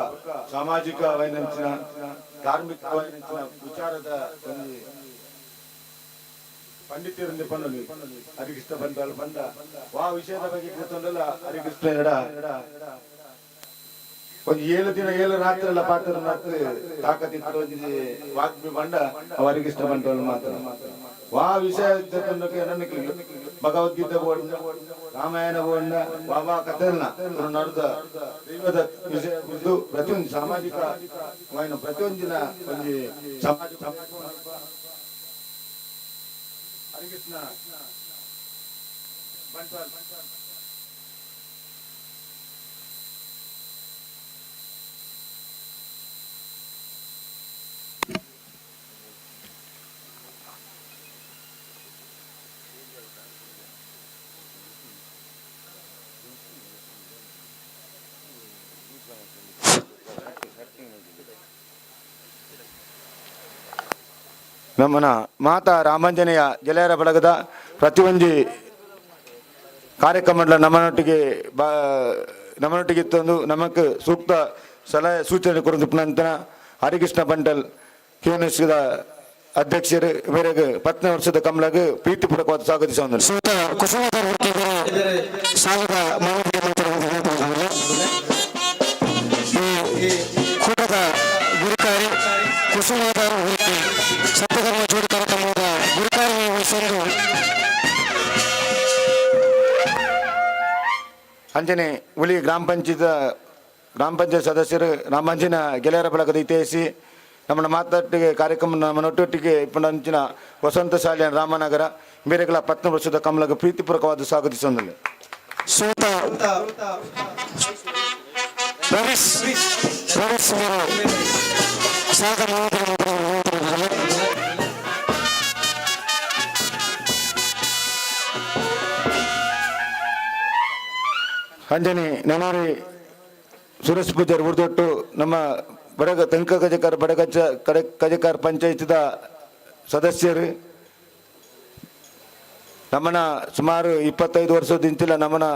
ಸಾಮಾಜಿಕ ವೈನಂಚಿನ ಧಾರ್ಮಿಕ ವೈನಂಚಿನ ವಿಚಾರದ ಒಂದು ಪಂಡಿತರಿಂದ ಪನ್ನಲಿ ಹರಿಕೃಷ್ಣ ಬಂದಾಳು ಬಂದ ವಾ ವಿಷಯದ ಬಗ್ಗೆ ಕೂತೊಂದಲ್ಲ ಹರಿಕೃಷ್ಣ ಎಡ ಒಂದು 7 ದಿನ 7 ರಾತ್ರಿ ಎಲ್ಲ ಪಾತ್ರ ತಾಕತ್ತಿತ್ತು ವಾಗ್ಮಿ ಬಂಡ ಹರಿಕೃಷ್ಣ ಬಂಡವಾಳ ಮಾತ್ರ ವಾ ವಿಷಯ ನನ್ನ ಭಗವದ್ಗೀತೆ ಬೋರ್ಡ್ ರಾಮಾಯಣ ಬೋರ್ಡ್ ಬಾಬಾ ಕಥೆಲ್ನ ನಡೆದ ದೈವದ ವಿಷಯ ಇದು ಪ್ರತಿಯೊಂದು ಸಾಮಾಜಿಕ ಪ್ರತಿಯೊಂದಿನ ಒಂದು ಸಮಾಜ ಹರಿಕೃಷ್ಣ ಬಂಟ್ವಾಳ ನಮ್ಮನ ಮಾತಾ ರಾಮಾಂಜನೇಯ ಗೆಳೆಯರ ಬಳಗದ ಪ್ರತಿಯೊಂದು ಕಾರ್ಯಕ್ರಮ ನಮ್ಮನೊಟ್ಟಿಗೆ ಇತ್ತೊಂದು ನಮಕ್ ಸೂಕ್ತ ಸಲಹೆ ಸೂಚನೆ ಕೊಡುದು ನಂತರ ಹರಿಕೃಷ್ಣ ಬಂಡಲ್ ಕೆಎನ್ಎಸ್ದ ಅಧ್ಯಕ್ಷರು ಮೇರೆಗೆ 10ನೇ ವರ್ಷದ ಕಮಲಗೆ ಪ್ರೀತಿಪೂರ್ವಕವಾದ ಸ್ವಾಗತಿಸುವಂತ ಗುರುಕಾರಿ ಕುಸುಮಾಧಾರ ಸತ್ಯಧರ್ಮ ಜೋಡಿ ಕಾರ್ಯಕ್ರಮದ ಗುರುಕಾರಿ ಹೆಸರು ಅಂಜನೆ ಉಳಿ ಗ್ರಾಮ ಪಂಚಾಯತ್ ಸದಸ್ಯರು ರಾಮಾಂಜನ ಗೆಳೆಯರ ಬಳಗದ ಇತಿಹಾಸಿ ನಮ್ಮ ಮಾತಾಟಿಗೆ ಕಾರ್ಯಕ್ರಮ ನಮ್ಮನೊಟ್ಟೊಟ್ಟಿಗೆ ಇಪ್ಪಂಚಿನ ವಸಂತ ಶಾಲೆಯ ರಾಮನಗರ ಬೇರೆಗಳ 10ನೇ ವರ್ಷದ ಕಮಲಗೆ ಪ್ರೀತಿಪೂರ್ವಕವಾದ ಸ್ವಾಗತಿಸುವಂದಿಲ್ಲ ಸೂತ ಅಂಜನೆ ನೆನೋರಿ ಸುರೇಶ್ ಪೂಜಾರಿ ಉರ್ದೊಟ್ಟು ನಮ್ಮ ಬಡಗ ತೆಂಕ ಕಜಕಾರ ಬಡಗಚ್ಚ ಕಜಕಾರ ಪಂಚಾಯತ್ದ ಸದಸ್ಯರು ನಮ್ಮನ ಸುಮಾರು 25 ವರ್ಷದಿಂಚಿಲ್ಲ ನಮ್ಮನ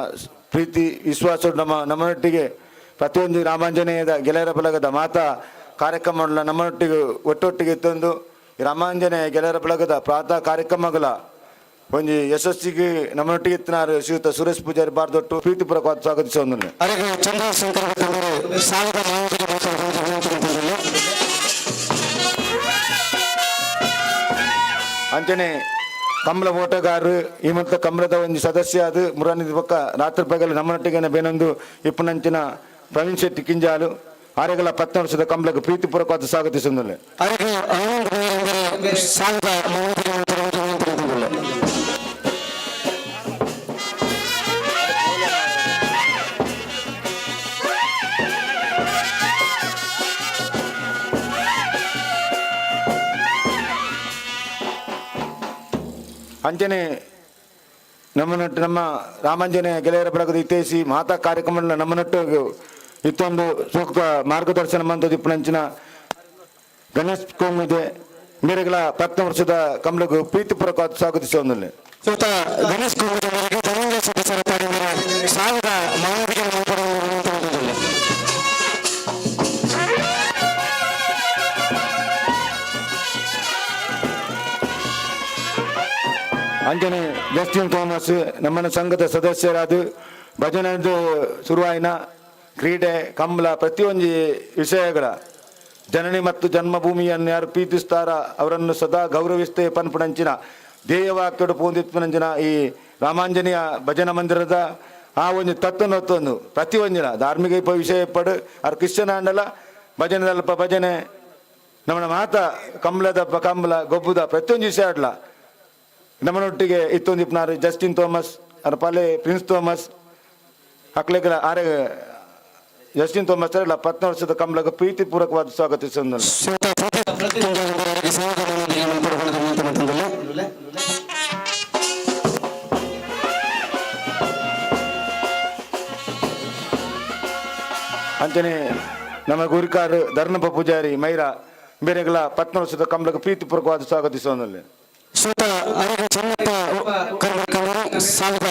ಪ್ರೀತಿ ವಿಶ್ವಾಸ ನಮ್ಮನೊಟ್ಟಿಗೆ ಪ್ರತಿಯೊಂದು ರಾಮಾಂಜನೇಯದ ಗೆಳೆಯರ ಬಳಗದ ಮಾತಾ ಕಾರ್ಯಕ್ರಮ ನಮ್ಮನೊಟ್ಟಿಗೆ ಒಟ್ಟೊಟ್ಟಿಗೆ ತಂದು ರಾಮಾಂಜನೇಯ ಗೆಳೆಯರ ಬಳಗದ ಪ್ರಾತಃ ಕಾರ್ಯಕ್ರಮಗಳ ಒಂದು ಯಶಸ್ಸಿಗೆ ನಮ್ಮನೊಟ್ಟಿಗೆ ಇತ್ತಿನಾರು ಶ್ರೀಯುತ ಸುರೇಶ್ ಪೂಜಾರಿ ಬಾರ್ದೊಟ್ಟು ಪ್ರೀತಿಪೂರ್ವಕವಾದ ಸ್ವಾಗತಿಸುವಂದ್ರೆ ಚಂದ್ರಶೇಖರ್ ಸಾಲದ ಅಂಚನೆ ಕಮಲ ಓಟಗಾರರು ಈ ಮತ್ತು ಕಮಲದ ಒಂದು ಸದಸ್ಯ ಅದು ಮುರಾನಿದ ಪಕ್ಕ ರಾತ್ರಿ ಪಗಲು ನಮ್ಮನೊಟ್ಟಿಗೆ ಬೇನೊಂದು ಇಪ್ಪನಂಚಿನ ಪ್ರವೀಣ್ ಶೆಟ್ಟಿ ಕಿಂಜಾಲು ಆರೆಗಳ 10 ವರ್ಷದ ಕಮಲಕ್ಕೆ ಪ್ರೀತಿಪೂರ್ವಕವಾದ ಸ್ವಾಗತಿಸುವುದಿಲ್ಲ ಅಂಜನೆ ನಮ್ಮ ರಾಮಾಂಜನೇಯ ಗೆಳೆಯರ ಬಳಗದ ಇತಿಹಾಸಿ ಮಾತಾ ಕಾರ್ಯಕ್ರಮ ನಮ್ಮನೊಟ್ಟು ಇತ್ತೊಂದು ಸೂಕ್ತ ಮಾರ್ಗದರ್ಶನ ಮಂದದ ಇಪ್ಪನಂಚಿನ ಗಣೇಶ್ ಕೋಮಿದೆ ಮೇರೆಗಳ 10ನೇ ವರ್ಷದ ಕಮಲಗೂ ಪ್ರೀತಿಪೂರ್ವಕವಾದ ಸ್ವಾಗತಿಸುವಂದಿಲ್ಲ ಸೂತ ಗಣೇಶ್ ಕೋಮಿದವರಿಗೆ ಧನಂಜಯ ಸದಸ್ಯರ ಸಾವಿರ ಮಾನವಿಗೆ ಅಂಜನೆ ಜಸ್ಟಿನ್ ಥಾಮಸ್ ನಮ್ಮನ ಸಂಘದ ಸದಸ್ಯರಾದ ಭಜನೆದು ಶುರುವಾಯಿನ ಕ್ರೀಡೆ ಕಂಬಳ ಪ್ರತಿಯೊಂದು ವಿಷಯಗಳ ಜನನಿ ಮತ್ತು ಜನ್ಮಭೂಮಿಯನ್ನು ಯಾರು ಪ್ರೀತಿಸ್ತಾರ ಅವರನ್ನು ಸದಾ ಗೌರವಿಸ್ತೇ ಪನ್ಪುಣಂಚಿನ ಧ್ಯೇಯವಾಕ್ಯಡು ಪೋಂದಿತ್ಪನಂಚಿನ ಈ ರಾಮಾಂಜನೇಯ ಭಜನ ಮಂದಿರದ ಆ ಒಂದು ತತ್ವನೊತ್ತೊಂದು ಪ್ರತಿಯೊಂದಿನ ಧಾರ್ಮಿಕ ವಿಷಯ ಪಡು ಅವ್ರ ಕ್ರಿಶ್ಚನ ಅಂಡಲ ಭಜನೆದಲ್ಪ ಭಜನೆ ನಮ್ಮನ ಮಾತ ಕಂಬಳದಪ್ಪ ಕಂಬಳ ಗೊಬ್ಬುದ ಪ್ರತಿಯೊಂದು ವಿಷಯ ಆಡ್ಲ ನಮ್ಮನೊಟ್ಟಿಗೆ ಇತ್ತೊಂದು ಇಪ್ಪನಾರು ಜಸ್ಟಿನ್ ಥಾಮಸ್ ಅವ್ರ ಪಾಲೆ ಪ್ರಿನ್ಸ್ ಥಾಮಸ್ ಹಕ್ಲೆಗಳ ಆರೆ ಜಸ್ಟಿನ್ ಥಾಮಸ್ 10ನೇ ವರ್ಷದ ಕಮಲಕ್ಕೆ ಪ್ರೀತಿಪೂರ್ವಕವಾದ ಸ್ವಾಗತಿಸುವುದು ಅಂಚನೆ ನಮ್ಮ ಗುರಿಕಾರ ಧರ್ಮಪ್ಪ ಪೂಜಾರಿ ಮೈರಾ ಬೇರೆಗಳ 10ನೇ ವರ್ಷದ ಕಮಲಕ್ಕೆ ಪ್ರೀತಿಪೂರ್ವಕವಾದ ಸ್ವಾಗತಿಸುವುದಿಲ್ಲ ಸೂತ ಅವರಿಗೆ ಚೆನ್ನಪ್ಪ ಸಾವಿರ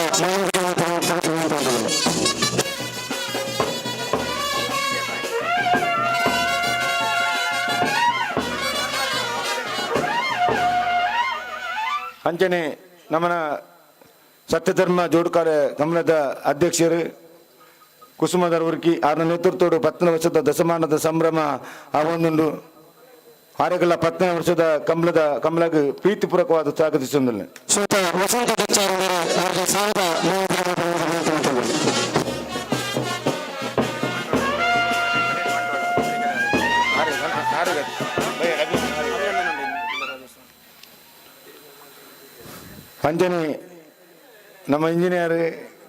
ಅಂಚನೆ ನಮ್ಮನ ಸತ್ಯಧರ್ಮ ಜೋಡುಕಾರ ಕಮಲದ ಅಧ್ಯಕ್ಷರು ಕುಸುಮಧರ್ ಉರ್ಕಿ ಅವರ ನೇತೃತ್ವದ 10 ವರ್ಷದ ದಶಮಾನದ ಸಂಭ್ರಮ ಆವೊಂದುಂಡು ಆರೆಗಲ 10 ವರ್ಷದ ಕಮಲಗೆ ಪ್ರೀತಿಪೂರ್ವಕವಾದ ಸ್ವಾಗತಿಸುವುದಿಲ್ಲ. ಶ್ರೀಯುತ ವಸಂತ ದಚ್ಚಾರವರು ಅವರಿಗೆ ಸಾವಿರದ ಅಂಜನೆ ನಮ್ಮ ಇಂಜಿನಿಯರ್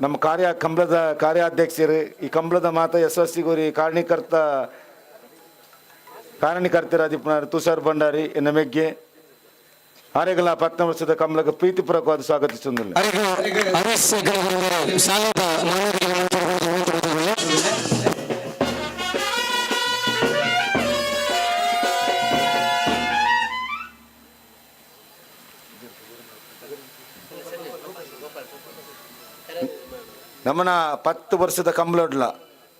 ನಮ್ಮ ಕಂಬಳದ ಕಾರ್ಯಾಧ್ಯಕ್ಷರು ಈ ಕಂಬಳದ ಮಾತ ಯಶಸ್ವಿಗೋರಿ ಕಾರಣೀಕರ್ತರಾದಿಪ್ಪನಾರು ತುಷಾರ್ ಭಂಡಾರಿ ನಮಗೆ ಆರೆಗಲ 10 ವರ್ಷದ ಕಮಲಕ್ಕೆ ಪ್ರೀತಿಪೂರ್ವಕವಾದ ಸ್ವಾಗತಿಸುವುದಿಲ್ಲ. ನಮ್ಮನ 10 ವರ್ಷದ ಕಂಬಳಡ್ಲ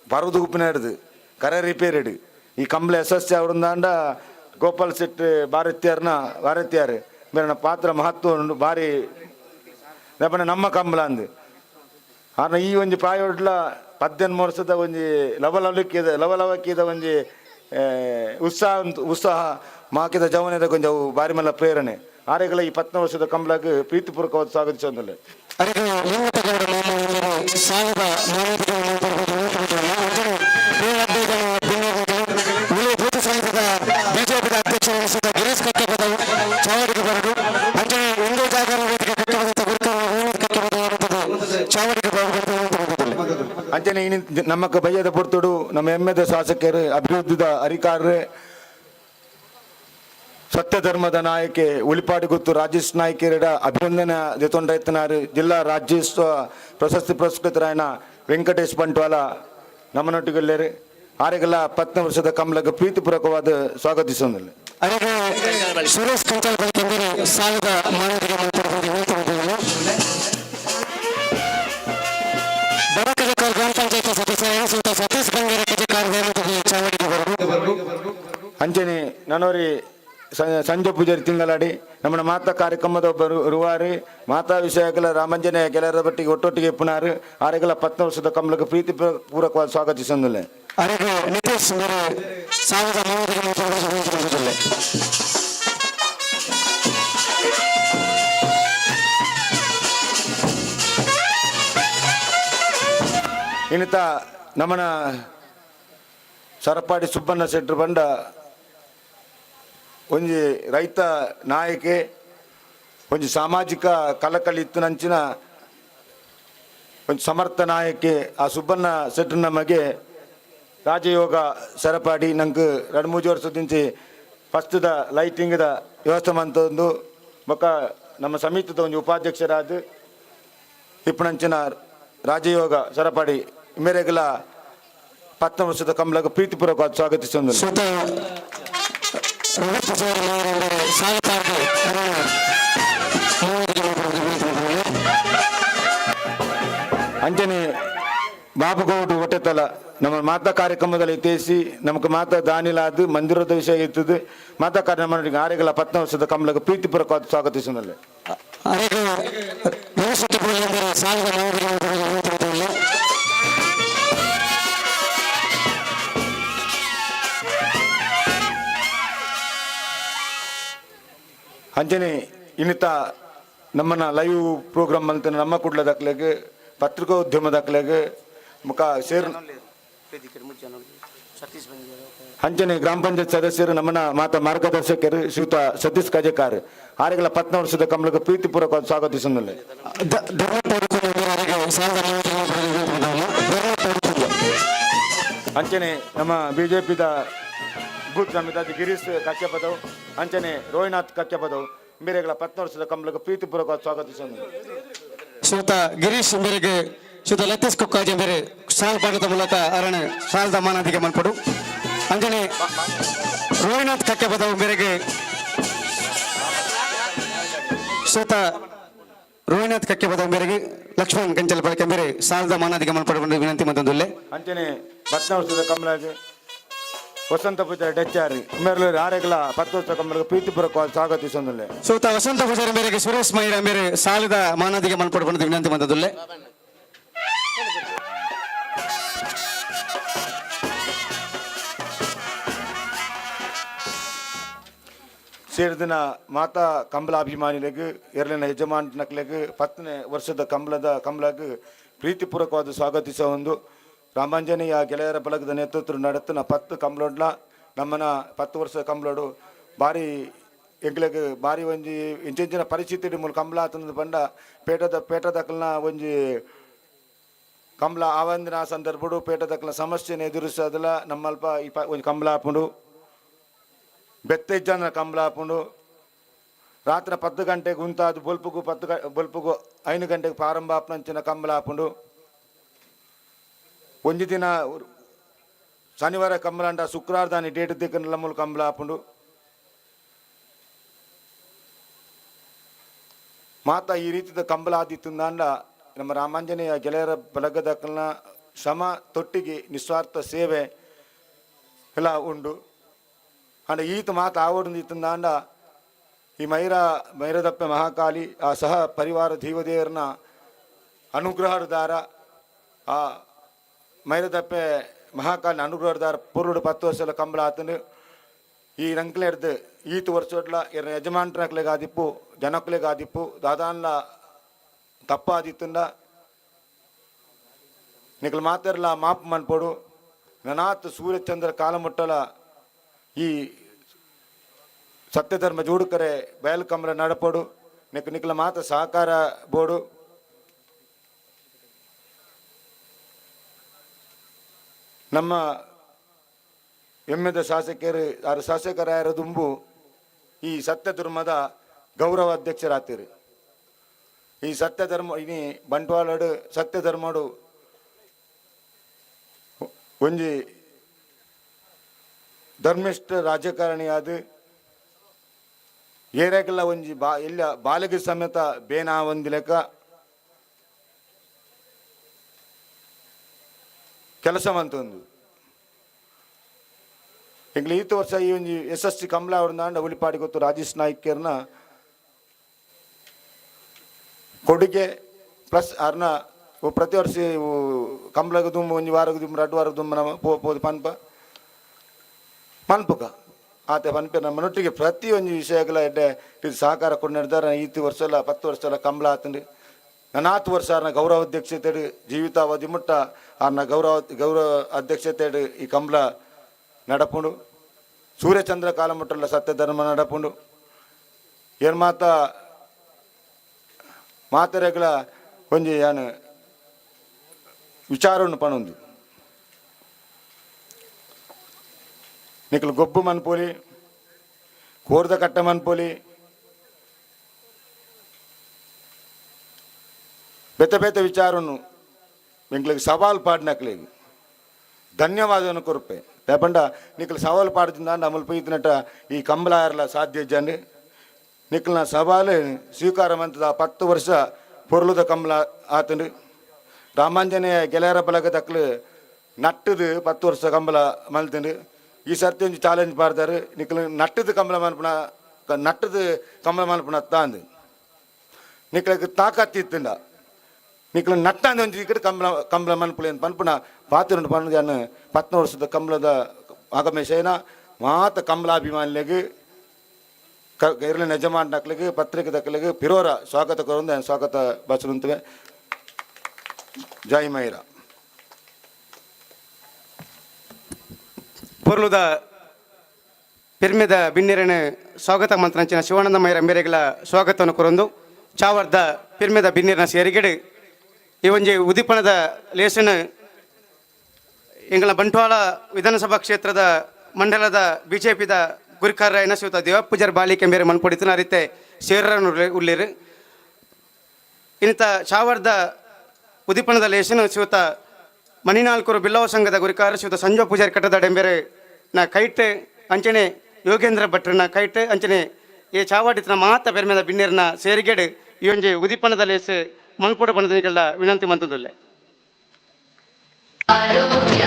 ಬರುದು ಉಪ್ಪಿನ ಹಿಡ್ದು ಕರೆ ರಿಪೇರಿಡ್ ಈ ಕಂಬಳ ಯಶಸ್ವಿ ಅವರಿಂದಾಂಡ ಗೋಪಾಲ್ ಶೆಟ್ಟಿ ಭಾರತೀಯರು ಮೇರನ ಪಾತ್ರ ಮಹತ್ವ ಉಂಡು ಭಾರಿ ನಮ್ಮನ ನಮ್ಮ ಕಂಬಳ ಅಂದು ಆನ ಈ ಒಂಜಿ ಪ್ರಾಯೋಡ್ಲ 18 ವರ್ಷದ ಒಂಜಿ ಲವಲವಿಕೆದ ಒಂಜಿ ಉತ್ಸಾಹ ಮಾಕಿದ ಜವನದ ಕೊಂಚ ಬಾರಿ ಮಲ್ಲ ಪ್ರೇರಣೆ ಆರೆಗಳ ಈ 10 ವರ್ಷದ ಕಂಬಳಕ್ಕೆ ಪ್ರೀತಿಪೂರ್ವಕವಾದ ಸ್ವಾಗತಿಸೋದಿಲ್ಲ. ಬಿಜೆಪಿ ಅಧ್ಯಕ್ಷ ಗಿರೀಶ್ ಕಕ್ಕೆಪದವು ಚಾವಡಿಗೆ ಬರಡು ಅಂಜನೆ ಒಂದೇ ಜಾಗರ ಚಾವಡಿಗೆ ಅಂಚನೆ ನಮ್ಮಕ್ಕ ಬಯ್ಯದ ಪೊರ್ತುಡು ನಮ್ಮ ಎಮ್ಮೆದ ಶಾಸಕರು ಅಭಿವೃದ್ಧಿದ ಅಧಿಕಾರರು ಸತ್ಯಧರ್ಮದ ನಾಯಕೆ ಉಳಿಪಾಡಿ ಗುತ್ತು ರಾಜೇಶ್ ನಾಯ್ಕರ ಅಭಿನಂದನೆ ದೆತೊಂಡೈತನಾರು ಜಿಲ್ಲಾ ರಾಜ್ಯೋತ್ಸವ ಪ್ರಶಸ್ತಿ ಪುರಸ್ಕೃತರಾಯಣ ವೆಂಕಟೇಶ್ ಬಂಟ್ವಾಲ ನಮ್ಮನೊಟ್ಟಿಗೆಲ್ಲರು ಆರೆಗೆಲ್ಲ 10 ವರ್ಷದ ಕಮಲಕ್ಕೆ ಪ್ರೀತಿಪೂರ್ವಕವಾದ ಸ್ವಾಗತಿಸೋದಿಲ್ಲ. ಸುರೇಶ್ ಕಂಚಾಲ್ ಬಳಿಕೆಂದರೆ ಸಾಲದ ಮಾನವರಿಗೆ ಬಡಕಜಕಾರ್ ಗ್ರಾಮ ಪಂಚಾಯತ್ ಸದಸ್ಯ ಸತೀಶ್ ಬಂಗೇರ ಕಜಕಾರ್ ಚಾವಡಿಗೆ ಬರಡು ಅಂಚನೆ ನನವರಿ ಸಂಜೆ ಪೂಜಾರಿ ತಿಂಗಳಾಡಿ ನಮ್ಮ ಮಾತಾ ಕಾರ್ಯಕ್ರಮದ ರುವಾರಿ ಮಾತಾ ವಿಷಯಗಳ ರಾಮಂಜನೆಯ ಗೆಳೆಯರ ಬಟ್ಟಿಗೆ ಒಟ್ಟೊಟ್ಟಿಗೆ ಪುನಾರು ಆರೆಗಳ 10 ವರ್ಷದ ಕಮಲಕ್ಕೆ ಪ್ರೀತಿ ಪೂರ್ವಕವಾದ ಸ್ವಾಗತಿಸೋದಿಲ್ಲ. ಅರೆಗೆ ನಿತೇಶ್ ಮೇರೆ ಸಾವಿರದ ಮಾನವರಿಗೆ ಇನ್ನಿತ ನಮ್ಮನ ಸರಪಾಡಿ ಸುಬ್ಬಣ್ಣ ಶೆಟ್ರು ಬಂಡ ಒಂಜಿ ರೈತ ನಾಯಕೆ ಒಂಜಿ ಸಾಮಾಜಿಕ ಕಳಕಳಿ ಇತ್ತಿನಂಚಿನ ಒಂಜಿ ಸಮರ್ಥ ನಾಯಕೆ ಆ ಸುಬ್ಬಣ್ಣ ಶೆಟ್ರು ನಮಗೆ ರಾಜಯೋಗ ಸರಪಾಡಿ ನಂಗೆ 2-3 ವರ್ಷದಿಂಚಿ ಫಸ್ಟ್ದ ಲೈಟಿಂಗ್ದ ವ್ಯವಸ್ಥೆ ಮಂತೊಂದು ಬೊಕ್ಕ ನಮ್ಮ ಸಮಿತಿದ ಒಂದು ಉಪಾಧ್ಯಕ್ಷರಾದ ಇಪ್ಪಣಂಚಿನ ರಾಜಯೋಗ ಸರಪಾಡಿ ಮೇರೆಗಲ 10 ವರ್ಷದ ಕಮಲಕ್ಕೆ ಪ್ರೀತಿಪೂರ್ವಕವಾದ ಸ್ವಾಗತಿಸೋದು. ಅಂಜನೆ ಬಾಬುಗೌಡು ಹೊಟ್ಟೆತಲ ನಮ್ಮ ಮಾತಾ ಕಾರ್ಯಕ್ರಮದಲ್ಲಿ ತೇಸಿ ನಮಗೆ ಮಾತಾ ದಾನಿಲಾದ ಮಂದಿರದ ವಿಷಯ ಇರ್ತದೆ ಮಾತಾ ಕಾರ್ಯಕ್ರಮ ಆರೆಗಳ 10 ವರ್ಷದ ಕಮಲಕ್ಕೆ ಪ್ರೀತಿಪೂರ್ವಕವಾದ ಸ್ವಾಗತಿಸೋದಲ್ಲ. ಅಂಜನೆ ಇನ್ನಿತ ನಮ್ಮನ್ನ ಲೈವ್ ಪ್ರೋಗ್ರಾಮ್ ಅಂತ ನಮ್ಮ ಕುಡ್ಲ ದಾಖಲೆಗೆ ಪತ್ರಿಕೋದ್ಯಮ ದಾಖಲೆಗೆ ಮುಖ ಸೇರ್ ಅಂಜನೆ ಗ್ರಾಮ ಪಂಚಾಯತ್ ಸದಸ್ಯರು ನಮ್ಮನ್ನ ಮಾತಾ ಮಾರ್ಗದರ್ಶಕರು ಶ್ರೀಯುತ ಸತೀಶ್ ಕಜಕಾರ್ ಆರೆಗಳ 10 ವರ್ಷದ ಕಮಲಕ್ಕೆ ಪ್ರೀತಿಪೂರ್ವಕವಾದ ಸ್ವಾಗತಿಸೋದಿಲ್ಲ. ಅಂಚನೆ ನಮ್ಮ ಬಿಜೆಪಿದ ಬೂತ್ ಸಮಿತಿ ಗಿರೀಶ್ ಕಚ್ಚಪದವು ಅಂಚನೆ ರೋಹಿನಾಥ್ ಕಚ್ಚಪದವು ಮೇರೆಗಳ 10 ವರ್ಷದ ಕಮಲಕ್ಕೆ ಪ್ರೀತಿಪೂರ್ವಕವಾದ ಸ್ವಾಗತಿಸೋದು. ಶ್ರೀಯುತ ಗಿರೀಶ್ ಮೇರೆಗೆ ಶ್ರೀಯುತ ಲತೀಶ್ ಕುಕ್ಕಾಜಿ ಮೇರೆ ಸಾಲ್ ಪಾಠದ ಮೂಲಕ ಅರಣ್ಯ ಸಾಲದ ಮಾನದಿಗೆ ಮಲ್ಪಡು ಅಂಜನೆ ರೋಹಿನಾಥ್ ಕಚ್ಚಪದವು ಮೇರೆಗೆ ಶ್ರೀಯುತ ರೋಹಿನಾಥ್ ಕಕ್ಕೆಪದ ಮೇರೆಗೆ ಲಕ್ಷ್ಮಣ್ ಕಂಚಲ್ ಬಳಕೆ ಮೇರೆ ಸಾಲದ ಮಾನದಿಗೆ ಮಲ್ಪಡು ವಿನಂತಿ ಮತ್ತೊಂದುಲ್ಲೆ ಅಂಚನೆ 10 ವರ್ಷದ ಕಮಲಕ್ಕೆ ವಸಂತ ಪೂಜಾರಿ ಡೆಚ್ಚಾರಿ ಮೇರೆ ಆರೆಗಲ 10 ವರ್ಷ ಕಂಬಳಿಗೆ ಪ್ರೀತಿಪೂರ್ವಕವಾದ ಸ್ವಾಗತಿಸೊಂದುಲ್ಲೆ ಶ್ರೀಯುತ ವಸಂತ ಪೂಜಾರಿ ಮೇರೆಗೆ ಸುರೇಶ್ ಮೈರ ಮೇರೆ ಸಾಲದ ಮಾನದಿಗೆ ಮಲ್ಪಡ್ಕೊಂಡು ವಿನಂತಿ ಬಂದದುಲ್ಲೆ. ಸೇರಿದಿನ ಮಾತಾ ಕಂಬಳ ಅಭಿಮಾನಿಗಳಿಗೆ ಎರಡನೇ ಯಜಮಾನಕ್ಲೆಗೆ 10ನೇ ವರ್ಷದ ಕಂಬಳಕ್ಕೆ ಪ್ರೀತಿಪೂರ್ವಕವಾದ ಸ್ವಾಗತಿಸುವ ಒಂದು ರಾಮಾಂಜನೇಯ ಗೆಳೆಯರ ಬಳಗದ ನೇತೃತ್ವ ನಡೆತಿನ 10 ಕಂಬಳೋಡ್ಲ ನಮ್ಮನ 10 ವರ್ಷದ ಕಂಬಳೋಡು ಭಾರಿ ಎಂಗ್ಲೆಗ್ ಭಾರಿ ಒಂಜಿ ಇಂಚಿನ ಪರಿಸ್ಥಿತಿ ಮೂಲ ಕಂಬಳ ಆತನದು ಬಂಡ ಪೇಟದಕ್ಕಲ್ನ ಒಂಜಿ ಕಂಬಳ ಆವಂದಿನ ಸಂದರ್ಭಡು ಪೇಟದಕ್ಕಲ್ನ ಸಮಸ್ಯೆನ ಎದುರಿಸೋದಿಲ್ಲ ನಮ್ಮಲ್ಪ ಒಂಜಿ ಕಂಬಳ ಹಾಪುಂಡು ಬೆತ್ತಜ್ಜನ ಕಂಬಳ ಹಾಪುಂಡು ರಾತ್ರಿ 10 ಗಂಟೆಗೆ ಉಂತಾದು ಬೊಲ್ಪುಗು 5 ಗಂಟೆಗೆ ಪ್ರಾರಂಭ ಆಪನಂಚಿನ ಕಂಬಳ ಹಾಪುಂಡು ಒಂಜಿ ದಿನ ಶನಿವಾರ ಕಂಬಳ ಅಂಡ ಶುಕ್ರವಾರ ದಾನಿ ಡೇಟ್ ದಿಕ್ಕನೆಲ್ಲ ಮೂಲ ಕಂಬಳ ಹಾಪುಂಡು ಮಾತಾ ಈ ರೀತಿಯ ಕಂಬಳ ಆದಿತ್ತಂದ ನಮ್ಮ ರಾಮಾಂಜನೇಯ ಗೆಳೆಯರ ಬಳಗದಕ್ಕಲ್ನ ಶ್ರಮ ತೊಟ್ಟಿಗೆ ನಿಸ್ವಾರ್ಥ ಸೇವೆ ಎಲ್ಲ ಉಂಡು ಅಂಡ ಈತ ಮಾತು ಆವಡಿತ್ತಂದ ಈ ಮೈರದಪ್ಪೆ ಮಹಾಕಾಲಿ ಆ ಸಹ ಪರಿವಾರ ದೀವದೇವರನ ಅನುಗ್ರಹದಾರ ಆ ಮೈರದಪ್ಪೆ ಮಹಾಕಾಲಿ ಅನುಗ್ರಹದಾರ ಪೂರ್ವಡು 10 ವರ್ಷದ ಕಂಬಳ ಆತನು ಈ ರಂಕ್ಲೆ ಹಿಡ್ದು ಈತ ವರ್ಷೋಡ್ಲ ಇರ ಯಜಮಾನ್ರಕ್ಲೆಗೆ ಆದಿಪ್ಪು ಜನಕ್ಲೆಗೆ ಆದಿಪ್ಪು ದಾದಾನ್ಲ ತಪ್ಪ ಆದಿತ್ತಂಡ ನಿಕಲ್ ಮಾತೆರ್ಲ ಮಾಪ್ ಮನ್ಪೋಡು ನನಾತ್ ಸೂರ್ಯಚಂದ್ರ ಕಾಲಮುಟ್ಟಲ ಈ ಸತ್ಯಧರ್ಮ ಜೋಡುಕರೆ ಬಯಲು ಕಂಬಳ ನಡಪೋಡು ನಿಖಲ ಮಾತ ಸಹಕಾರ ಬೋಡು ನಮ್ಮ ಎಮ್ಮೆದ ಶಾಸಕರಾಯರ ದುಂಬು ಈ ಸತ್ಯಧರ್ಮದ ಗೌರವ ಅಧ್ಯಕ್ಷರಾಗ್ತೀರಿ ಈ ಸತ್ಯಧರ್ಮ ಇನಿ ಬಂಟ್ವಾಳಡು ಸತ್ಯಧರ್ಮಡು ಒಂಜಿ ಧರ್ಮಿಷ್ಠ ರಾಜಕಾರಣಿ ಆದ ಏರಿಯಾಗೆಲ್ಲ ಒಂಜಿ ಎಲ್ಲ ಬಾಲಿಗೆ ಸಮೇತ ಬೇನಾ ಒಂದು ಲೆಕ್ಕ ಕೆಲಸ ಮಂತೊಂದು ಈಗಲೇ ಈತ ವರ್ಷ ಈ ಒಂಜಿ SST ಕಂಬಳ ಅವ್ರನ್ನ ಉಳಿಪಾಡಿ ಗೊತ್ತು ರಾಜೇಶ್ ನಾಯ್ಕರ್ನ ಕೊಡುಗೆ ಪ್ಲಸ್ ಅವ್ರನ್ನ ಪ್ರತಿ ವರ್ಷ ಕಂಬಳಗ ದುಂಬು ಒಂಜಿ ವಾರಗ ದುಂಬು 2 ವಾರಗ ದುಂಬು ಪೋದು ಪನ್ಪುಕ ಆತ ಪನ್ಪೆ ನಮ್ಮನೊಟ್ಟಿಗೆ ಪ್ರತಿ ಒಂದು ವಿಷಯಗಳ ಎಡ್ಡೆ ಇದು ಸಹಕಾರ ಕೊಂಡು ನಡೆದಾರ ಈತ ವರ್ಷ 10 ವರ್ಷ ಕಂಬಳ ಆತಂಡು ನನಾತ್ ವರ್ಷ ಅವ್ರನ್ನ ಗೌರವ ಅಧ್ಯಕ್ಷತೆ ಜೀವಿತಾವಧಿ ಮುಟ್ಟ ಅವ್ರನ್ನ ಗೌರವ ಅಧ್ಯಕ್ಷತೆ ಈ ಕಂಬಳ ನಡಪುಂಡು ಸೂರ್ಯಚಂದ್ರ ಕಾಲಮುಟ್ಟಲ್ಲ ಸತ್ಯಧರ್ಮ ನಡಪುಂಡು ಏನು ಮಾತೆರೆಗಳ ಒಂಜಿ ಏನು ವಿಚಾರವನ್ನು ಪಣೊಂದು ನಿಕಲು ಗೊಬ್ಬು ಮನ್ಪೋಲಿ ಕೋರ್ದ ಕಟ್ಟ ಮನ್ಪೋಲಿ ಬೇತೆ ವಿಚಾರವನ್ನು ನಿಕ್ಲಿಗೆ ಸವಾಲು ಪಾಡಿನಕ್ಲಿಗೆ ಧನ್ಯವಾದವನ್ನು ಕೊರಪೆ లేపండ నీకు సవాలు పాడుతుందా అమలు పోయినట్ట ఈ కంబళాయర్ల సాధ్య జండి నీకు నా సవాలు స్వీకారమంత 10 ವರ್ಷ పొరులుద కంబళ ఆతండు రామాంజనేయ ಗೆಳೆಯರ ಬಳಗ ದಕ್ಕಲು ನಟ್ಟದು 10 ವರ್ಷ ಕಂಬಳ ಮಲ್ತಂಡು ಈ ಸರ್ತಿ ಒಂದು ಚಾಲೆಂಜ್ ಮಾಡ್ತಾರೆ ನೀಕು ನಟ್ಟದು ಕಂಬಳ ಮಲ್ಪನ ತಾಂದು ನೀಕ್ಳಿಗೆ ತಾಕತ್ತಿತ್ತಂಡ నీకు నట్టాన్ని ఉంచి ఇక్కడ కంబళ మనుపులేని పనుపున పాత్ర పనులు 10 ವರ್ಷದ ಕಂಬಳದ ಆಗಮೇಶೈನ ಮಾತ ಕಂಬಳಾಭಿಮಾನಿಗಳಿಗೆ ಗೈರ್ಲ ಯಜಮಾನಕ್ಲಿಗೆ ಪತ್ರಿಕೆ ದಕ್ಕಲಿಗೆ ಪಿರೋರ ಸ್ವಾಗತ ಕೊರೊಂದು ಸ್ವಾಗತ ಬಸರುಂತವೆ ಜೈ ಮೈರ ಪೊರ್ಲುದ ಪಿರ್ಮೆದ ಬಿನ್ನಿರನ ಸ್ವಾಗತ ಮಂತ್ರಂಚಿನ ಶಿವಾನಂದ ಮೈರ ಮೇರೆಗಳ ಸ್ವಾಗತವನ್ನು ಕೊರೊಂದು ಚಾವರ್ದ ಪಿರ್ಮೆದ ಬಿನ್ನಿರನ ಸೇರಿಗೆಡೆ ಈ ಒಂಜಿ ಉದಿಪಣದ ಲೇಸನ ಎಂಗಳ ಬಂಟ್ವಾಳ ವಿಧಾನಸಭಾ ಕ್ಷೇತ್ರದ ಮಂಡಲದ ಬಿಜೆಪಿದ ಗುರಿಕಾರ್ಯನ ಶ್ರೀಯುತ ದೇವಪೂಜಾರ್ ಬಾಲಿಕೆ ಮೇರೆ ಮನ್ಪೊಡಿತನ ಅರಿತೆ ಸೇರನ್ನು ಉಳ್ಳಿರು ಇನ್ನಿತ ಚಾವರ್ದ ಉದಿಪಣದ ಲೇಸನ ಶ್ರೀಯುತ ಮಣಿನಾಲ್ಕೂರು ಬಿಲ್ಲವ ಸಂಘದ ಗುರಿಕಾರ ಶ್ರೀಯುತ ಸಂಜೋ ಪೂಜಾರಿ ಕಟ್ಟದ ಡೆಂಬೆರೆ ನ ಕೈಟ್ ಅಂಚನೆ ಯೋಗೇಂದ್ರ ಭಟ್ರನ ಕೈಟ್ ಅಂಚನೆ ಈ ಚಾವಾಡಿತನ ಮಾತ ಬೆರ್ಮೆದ ಬಿನ್ನೇರ್ನ ಸೇರಿಗೆಡು ಈ ಒಂಜಿ ಉದಿಪಣದ ಲೇಸು ಮಲ್ಪೋಡ ಪಣದನಿಗೆಲ್ಲ ವಿನಂತಿ ಮಂತುದುಲ್ಲೆ ಆರೋಗ್ಯ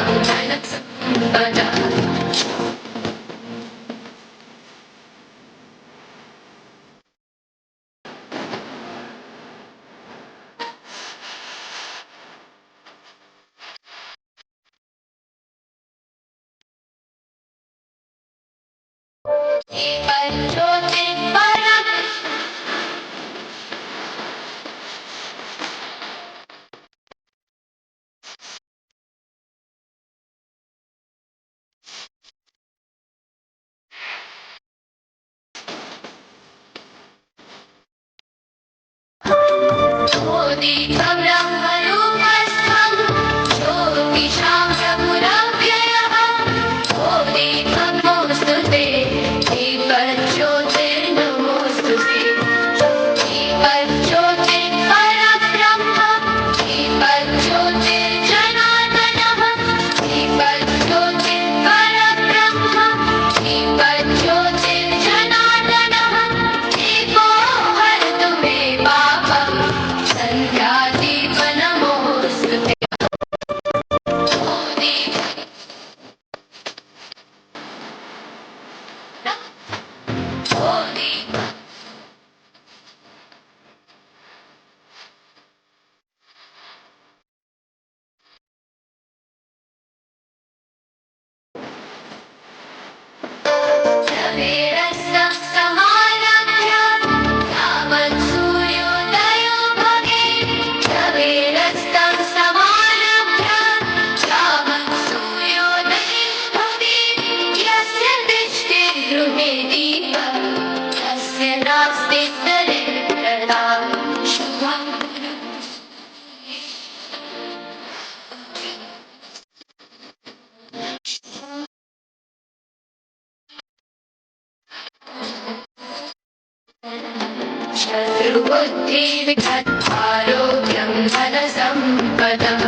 आरोग्यं धनसम्पदः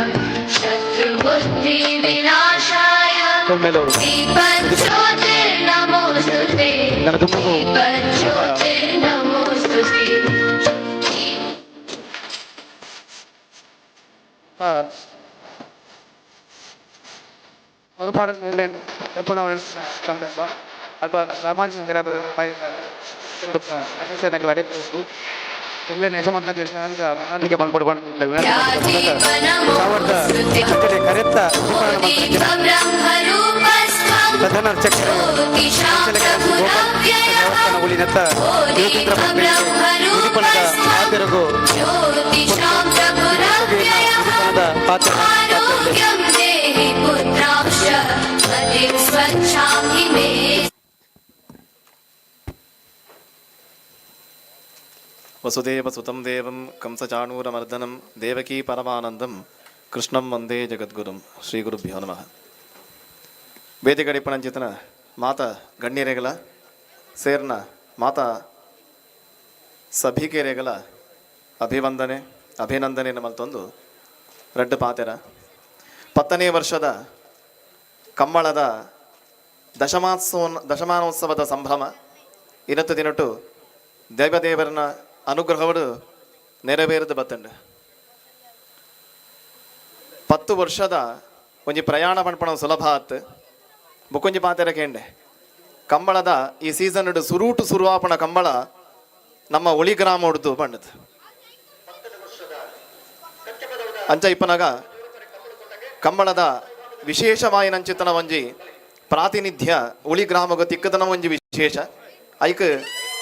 शत्रुबुद्धिविनाशाय दीपज्योतिर्नमोऽस्तुते दीपज्योतिर्नमोऽस्तुते ഒരു പാടം എപ്പോൾ അപ്പോൾ രാമാനുജൻ ಕರೆತ್ತ ಪ್ರಧಾನ ಅರ್ಚಕರ ಉಳಿನತ್ತ ಉದಿಪಣದ ಆತರಗೂ ಉದಿಪಣದ ಪಾತ್ರ ವಸುದೇವಸುತಂ ದೇವಂ ಕಂಸಚಾಣೂರಮರ್ದನಂ ದೇವಕೀ ಪರಮಾನಂದಂ ಕೃಷ್ಣಂ ವಂದೇ ಜಗದ್ಗುರುಂ ಶ್ರೀ ಗುರುಭ್ಯೋ ನಮಃ. ಬೇದಿಗಡಿಪಣಂಚಿತನ ಮಾತ ಗಣ್ಯರೆಗಲ ಸೇರ್ನ ಮಾತ ಸಭಿಕೆರೆಗಲ ಅಭಿನಂದನೆ ಮಲ್ತೊಂದು ರೆಡ್ಡು ಪಾತೆರ 10ನೇ ವರ್ಷದ ಕಮ್ಮಳದ ದಶಮಾನೋತ್ಸವದ ಸಂಭ್ರಮ ಇನ್ನತ್ತು ದಿನಟ್ಟು ದೇವದೇವರನ ಅನುಗ್ರಹಗಳು ನೆರವೇರಿದು ಬತ್ತಂಡು 10 ವರ್ಷದ ಒಂಜಿ ಪ್ರಯಾಣ ಪಂಪಣ ಸುಲಭ ಆತ್ ಬುಕೊಂಜಿ ಪಾತೆರ ಕೇಂಡೆ ಕಂಬಳದ ಈ ಸೀಸನ್ ಶುರುವಾಪಣ ಕಂಬಳ ನಮ್ಮ ಉಳಿ ಗ್ರಾಮ ಹೊಡ್ದು ಪಂಡದು ಅಂಚ ಇಪ್ಪನಾಗ ಕಂಬಳದ ವಿಶೇಷವಾಯಿನಂಚಿತನ ಒಂಜಿ ಪ್ರಾತಿನಿಧ್ಯ ಉಳಿ ಗ್ರಾಮಗ ತಿಕ್ಕದನ ಒಂಜಿ ವಿಶೇಷ ಐಕ್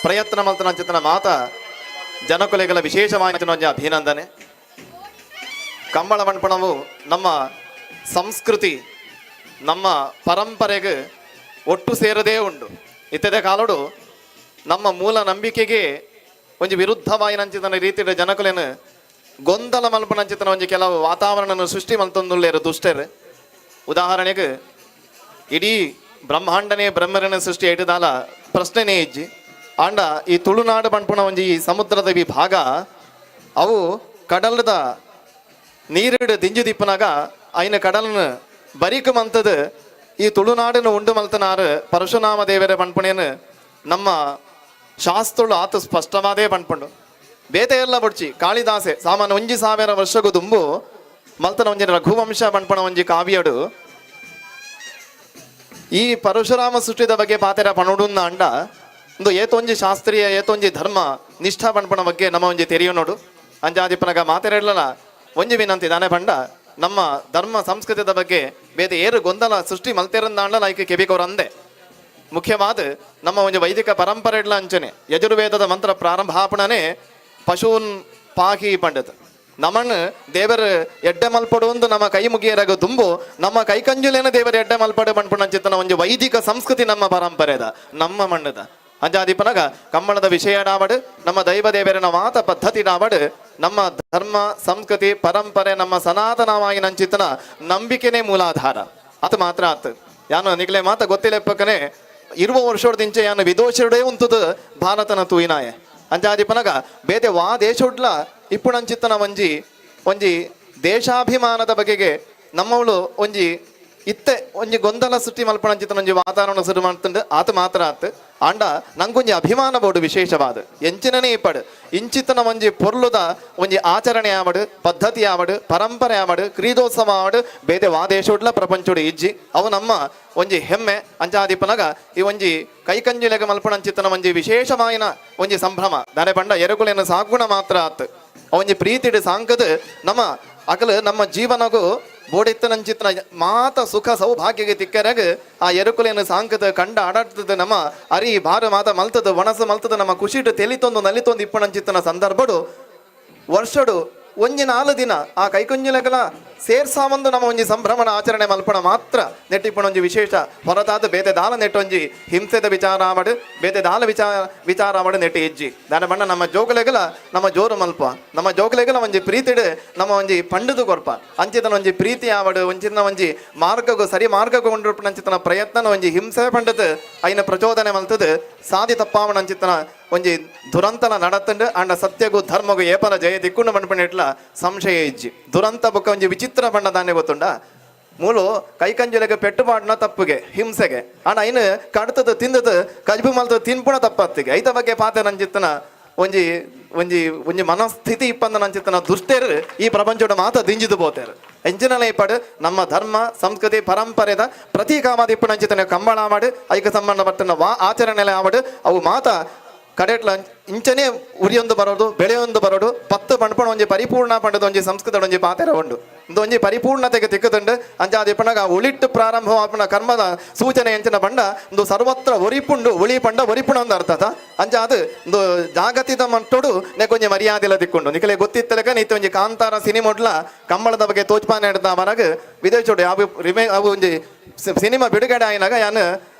ಪ್ರಯತ್ನ ಮಲ್ತನಂಚಿತನ ಮಾತ ಜನಕೊಲೆಗಳ ವಿಶೇಷವಾಯಿನ ಒಂಜಿ ಅಭಿನಂದನೆ. ಕಂಬಳ ಪಂಪಣವು ನಮ್ಮ ಸಂಸ್ಕೃತಿ ನಮ್ಮ ಪರಂಪರೆಗೆ ಒಟ್ಟು ಸೇರದೇ ಉಂಡು. ಇತ್ತದ ಕಾಲಡು ನಮ್ಮ ಮೂಲ ನಂಬಿಕೆಗೆ ಒಂಜಿ ವಿರುದ್ಧವಾಯಿನಂಚಿತನ ರೀತಿಯ ಜನಕೊಲೆನ ಗೊಂದಲ ಮಲ್ಪನಂಚಿತನ ಒಂಜಿ ಕೆಲವು ವಾತಾವರಣ ಸೃಷ್ಟಿ ಮಲ್ತೊಂದುಳ್ಳೇರು ದುಷ್ಟರು. ಉದಾಹರಣೆಗೆ ಇಡೀ ಬ್ರಹ್ಮಾಂಡನೇ ಬ್ರಹ್ಮರನ ಸೃಷ್ಟಿ ಐಟದಾಲ ಪ್ರಶ್ನೆನೇ ಇಜ್ಜಿ ಆಂಡ ಈ ತುಳುನಾಡು ಪಂಪುಣ ಒಂಜಿ ಸಮುದ್ರದ ವಿಭಾಗ ಅವು ಕಡಲದ ನೀರಿಡು ದಿಂಜು ದಿಪ್ಪನಾಗ ಐನ ಕಡಲನ ಬರಿಕ ಮಂತದ ಈ ತುಳುನಾಡಿನ ಉಂಡು ಮಲ್ತನಾರು ಪರಶುರಾಮ ದೇವರ ಪಂಪುಣೇನು ನಮ್ಮ ಶಾಸ್ತ್ರಳು ಆತ ಸ್ಪಷ್ಟವಾದೇ ಪಂಪುಂಡು. ಬೇತೆ ಎಲ್ಲ ಬಡ್ಚಿ ಕಾಳಿದಾಸೆ ಸಾಮಾನ್ಯ 1,000 ವರ್ಷಗೂ ತುಂಬು ಮಲ್ತನ ಒಂಜಿ ರಘುವಂಶ ಪಂಪಣ ಒಂಜಿ ಕಾವ್ಯಡು ಈ ಪರಶುರಾಮ ಸೃಷ್ಟಿದ ಬಗ್ಗೆ ಪಾತೆರ ಪಣುಡುನ್ನ ಅಂಡ ಒಂದು ಏತೊಂಜಿ ಶಾಸ್ತ್ರೀಯ ಏತೊಂಜಿ ಧರ್ಮ ನಿಷ್ಠಾ ಪಂಪಣ ಬಗ್ಗೆ ನಮ್ಮ ಒಂಜಿ ತೆರಿಯು ನೋಡು ಅಂಜಾದಿಪ್ಪನಾಗ ಮಾತೆರಲ್ಲ ಒಂಜಿ ವಿನಂತಿ ದಾನೆ ಪಂಡ ನಮ್ಮ ಧರ್ಮ ಸಂಸ್ಕೃತಿದ ಬಗ್ಗೆ ಬೇತೆ ಏರು ಗೊಂದಲ ಸೃಷ್ಟಿ ಮಲ್ತೆರಂದ ಅಂಡ ಲೈಕ್ ಕೆಬಿಕೋರ್ ಅಂದೆ ಮುಖ್ಯವಾದ ನಮ್ಮ ಒಂದು ವೈದಿಕ ಪರಂಪರೆಡ್ಲ ಅಂಚನೆ ಯಜುರ್ವೇದದ ಮಂತ್ರ ಪ್ರಾರಂಭ ಆಪಣನೆ ಪಶೂನ್ ಪಾಕಿ ಪಂಡತ್ ನಮ್ಮನ್ನು ದೇವರ ಎಡ್ಡೆ ಮಲ್ಪಡುವಂದು ನಮ್ಮ ಕೈ ಮುಗಿಯರಾಗ ತುಂಬು ನಮ್ಮ ಕೈಕಂಜುಲೇನ ದೇವರ ಎಡ್ಡೆ ಮಲ್ಪಡೆ ಪಂಪಣ ಚಿತ್ತನ ಒಂದು ವೈದಿಕ ಸಂಸ್ಕೃತಿ ನಮ್ಮ ಪರಂಪರೆದ ನಮ್ಮ ಮಣ್ಣದ ಅಂಜಾದಿಪನಗ ಕಮ್ಮಣದ ವಿಷಯಡಾವಡು ನಮ್ಮ ದೈವ ದೇವರನ ಮಾತ ಪದ್ಧತಿಡಾವಡು ನಮ್ಮ ಧರ್ಮ ಸಂಸ್ಕೃತಿ ಪರಂಪರೆ ನಮ್ಮ ಸನಾತನವಾಗಿ ನಂಚಿತ್ತನ ನಂಬಿಕೆನೇ ಮೂಲಾಧಾರ ಅದು ಮಾತ್ರ ಆತು ಯಾನು ನಿಗ್ಲೆ ಮಾತ ಗೊತ್ತಿಲ್ಲಪ್ಪಕನೆ ಇರುವ ವರ್ಷೋಡ್ದಿಂಚೆ ಯಾನು ವಿದೋಷರುಡೇ ಉಂತುದು ಭಾರತನ ತೂಯಿನಾಯ ಅಂಜಾದಿಪನಗ ಬೇತೆ ವಾ ದೇಶೋಡ್ಲ ಇಪ್ಪುಣಂಚಿತ್ತನ ಒಂಜಿ ದೇಶಾಭಿಮಾನದ ಬಗೆಗೆ ನಮ್ಮವಳು ಒಂಜಿ ಇತ್ತೆ ಒಂಜಿ ಗೊಂದಲ ಸೃಷ್ಟಿ ಮಲ್ಪಣಂಚಿತ್ತನ ಒಂಜಿ ವಾತಾವರಣ ಶುರು ಮಾಡ್ತಂಡು ಆತ ಮಾತ್ರ ಆತು ಆಂಡ ನಂಗೊಂಜಿ ಅಭಿಮಾನ ಬೋಡು ವಿಶೇಷವಾದ ಎಂಚಿನನೇ ಇಪ್ಪಡು ಇಂಚಿತ್ತನ ಒಂಜಿ ಪೊರ್ಲುದ ಒಂಜಿ ಆಚರಣೆ ಆವಡು ಪದ್ಧತಿ ಆವಡು ಪರಂಪರೆ ಆವಡು ಕ್ರೀಡೋತ್ಸವ ಆವಡು ಬೇತೆ ವಾದೇಶೋಡ್ಲ ಪ್ರಪಂಚೋಡು ಇಜ್ಜಿ ಅವು ನಮ್ಮ ಒಂಜಿ ಹೆಮ್ಮೆ ಅಂಚಾದಿಪನಗ ಈ ಒಂಜಿ ಕೈಕಂಜಿಲೆಗ ಮಲ್ಪಣಂಚಿತ್ತನ ಒಂಜಿ ವಿಶೇಷವಾಯಿನ ಒಂಜಿ ಸಂಭ್ರಮ ದಾನೆ ಪಂಡ ಎರುಕುಲೇನ ಸಾಗುಣ ಮಾತ್ರ ಆತು ಒಂಜಿ ಪ್ರೀತಿಡು ಸಾಂಕದು ನಮ್ಮ ಅಕಲು ನಮ್ಮ ಜೀವನಗೂ ಬೋಡಿತ್ತನಂಚಿತ್ತನ ಮಾತ ಸುಖ ಸೌಭಾಗ್ಯಗೆ ತಿಕ್ಕರಾಗ ಆ ಎರುಕುಲೇನು ಸಾಂಕದ ಕಂಡ ಆಡಾಡ್ತದ ನಮ್ಮ ಅರಿ ಭಾರ ಮಾತ ಮಲ್ತದ ಒಣಸು ಮಲ್ತದ ನಮ್ಮ ಖುಷಿಟ್ಟು ತೆಲಿತೊಂದು ನಲಿತೊಂದು ಇಪ್ಪಣಂಚಿತ್ತನ ಸಂದರ್ಭಡು ವರ್ಷಡು ಒಂಜಿ 4 ದಿನ ಆ ಕೈಕುಂಜಲಗಳ ಸೇರ್ಸಾವಂದು ನಮ್ಮ ಒಂಜಿ ಸಂಭ್ರಮಣ ಆಚರಣೆ ಮಲ್ಪಣ ಮಾತ್ರ ನೆಟ್ಟಿಪ್ಪಣ ಒಂಜಿ ವಿಶೇಷ ಹೊರತಾದ ಬೇತೆ ದಾಲ ನೆಟ್ಟೊಂಜಿ ಹಿಂಸೆದ ವಿಚಾರ ಆವಡು ಬೇತೆ ದಾಲ ವಿಚಾರ ಆವಡು ನೆಟ್ಟಿ ಇಜ್ಜಿ ದಾನ ಬಣ್ಣ ನಮ್ಮ ಜೋಗಲೆಗಲ ನಮ್ಮ ಜೋರು ಮಲ್ಪ ನಮ್ಮ ಜೋಗಲೆಗಲ ಒಂಜಿ ಪ್ರೀತಿಡು ನಮ್ಮ ಒಂಜಿ ಪಂಡದು ಕೊರ್ಪ ಅಂಚಿತನ ಒಂಜಿ ಪ್ರೀತಿ ಆವಡು ಒಂಚಿನ ಒಂಜಿ ಮಾರ್ಗಗೂ ಸರಿ ಮಾರ್ಗಗೂ ಕೊಂಡಿರ್ಪಣ ಅಂಚಿತನ ಪ್ರಯತ್ನ ಒಂಜಿ ಹಿಂಸೆ ಪಂಡದು ಐನ ಪ್ರಚೋದನೆ ಮಲ್ತದು ಸಾಧಿ ತಪ್ಪಾವಣ ಅಂಚಿತನ ಒಂಜಿ ದುರಂತನ ನಡತಂಡು ಅಂಡ ಸತ್ಯಗೂ ಧರ್ಮಗೂ ಏಪಲ ಜಯ ದಿಕ್ಕುಂಡು ಪಂಡ್ಪಣಿಟ್ಲ ಸಂಶಯ ಇಜ್ಜಿ ದುರಂತ ಬೊಕ್ಕ ಒಂಜಿ ವಿಚಿತ್ರ ಬಣ್ಣ ದಾನೆ ಗೊತ್ತುಂಡ ಮೂಲು ಕೈಕಂಜಲೆಗೆ ಪೆಟ್ಟುಪಾಡ್ನ ತಪ್ಪುಗೆ ಹಿಂಸೆಗೆ ಅಣ್ಣ ಇನ್ನು ಕಡ್ತದ ತಿಂದದ ಕಜ್ಬು ಮಲ್ತದ ತಿನ್ಪುಣ ತಪ್ಪತ್ತಿಗೆ ಐತ ಬಗ್ಗೆ ಪಾತೆ ನಂಚಿತ್ತನ ಒಂಜಿ ಒಂಜಿ ಒಂಜಿ ಮನಸ್ಥಿತಿ ಇಪ್ಪಂದ ನಂಚಿತ್ತನ ದುಷ್ಟೇರು ಈ ಪ್ರಪಂಚದ ಮಾತ ದಿಂಜಿದು ಬೋತೇರು ಎಂಚಿನಲ್ಲ ಇಪ್ಪಡು ನಮ್ಮ ಧರ್ಮ ಸಂಸ್ಕೃತಿ ಪರಂಪರೆದ ಪ್ರತೀಕವಾದ ಇಪ್ಪು ನಂಚಿತನ ಕಂಬಳ ಮಾಡು ಐಕ ಸಂಬಂಧಪಟ್ಟನ ಆಚರಣೆ ಆವಡು ಅವು ಮಾತ ಕಡೆಟ್ಲ ಇಂಚನೆ ಉರಿಯೊಂದು ಬರೋದು ಬೆಳೆಯೊಂದು ಬರೋದು ಪತ್ತು ಪಂಡ್ಪಣ ಒಂಜಿ ಪರಿಪೂರ್ಣ ಪಂಡದ ಒಂಜಿ ಸಂಸ್ಕೃತ ಒಂಜಿ ಪಾತೆರ ಉಂಡು ಇಂದು ಒಂಜಿ ಪರಿಪೂರ್ಣತೆಗೆ ತಿಕ್ಕುತುಂಡು ಅಂಚಾದಿ ಪಣಗ ಉಳಿಟ್ಟು ಪ್ರಾರಂಭ ಆಪಣ ಕರ್ಮದ ಸೂಚನೆ ಎಂಚಿನ ಪಂಡ ಒಂದು ಸರ್ವತ್ರ ಒರಿಪುಂಡು ಉಳಿ ಪಂಡ ಒರಿಪುಣ ಒಂದು ಅರ್ಥತ ಅಂಚಾದು ಒಂದು ಜಾಗತಿಕ ಮಟ್ಟೋಡು ನೆಕೊಂಜಿ ಮರ್ಯಾದೆಲ ದಿಕ್ಕುಂಡು ನಿಖಲೆ ಗೊತ್ತಿತ್ತಲಕ ನೀತಿ ಒಂಜಿ ಕಾಂತಾರ ಸಿನಿಮೊಡ್ಲ ಕಂಬಳದ ಬಗ್ಗೆ ತೋಚ್ಪಾನೆ ಹಿಡ್ದ ಮನಗ ವಿದೇಶೋಡು ಅವು ಒಂಜಿ ಸಿನಿಮಾ ಬಿಡುಗಡೆ ಆಯ್ನಾಗ ಯಾನು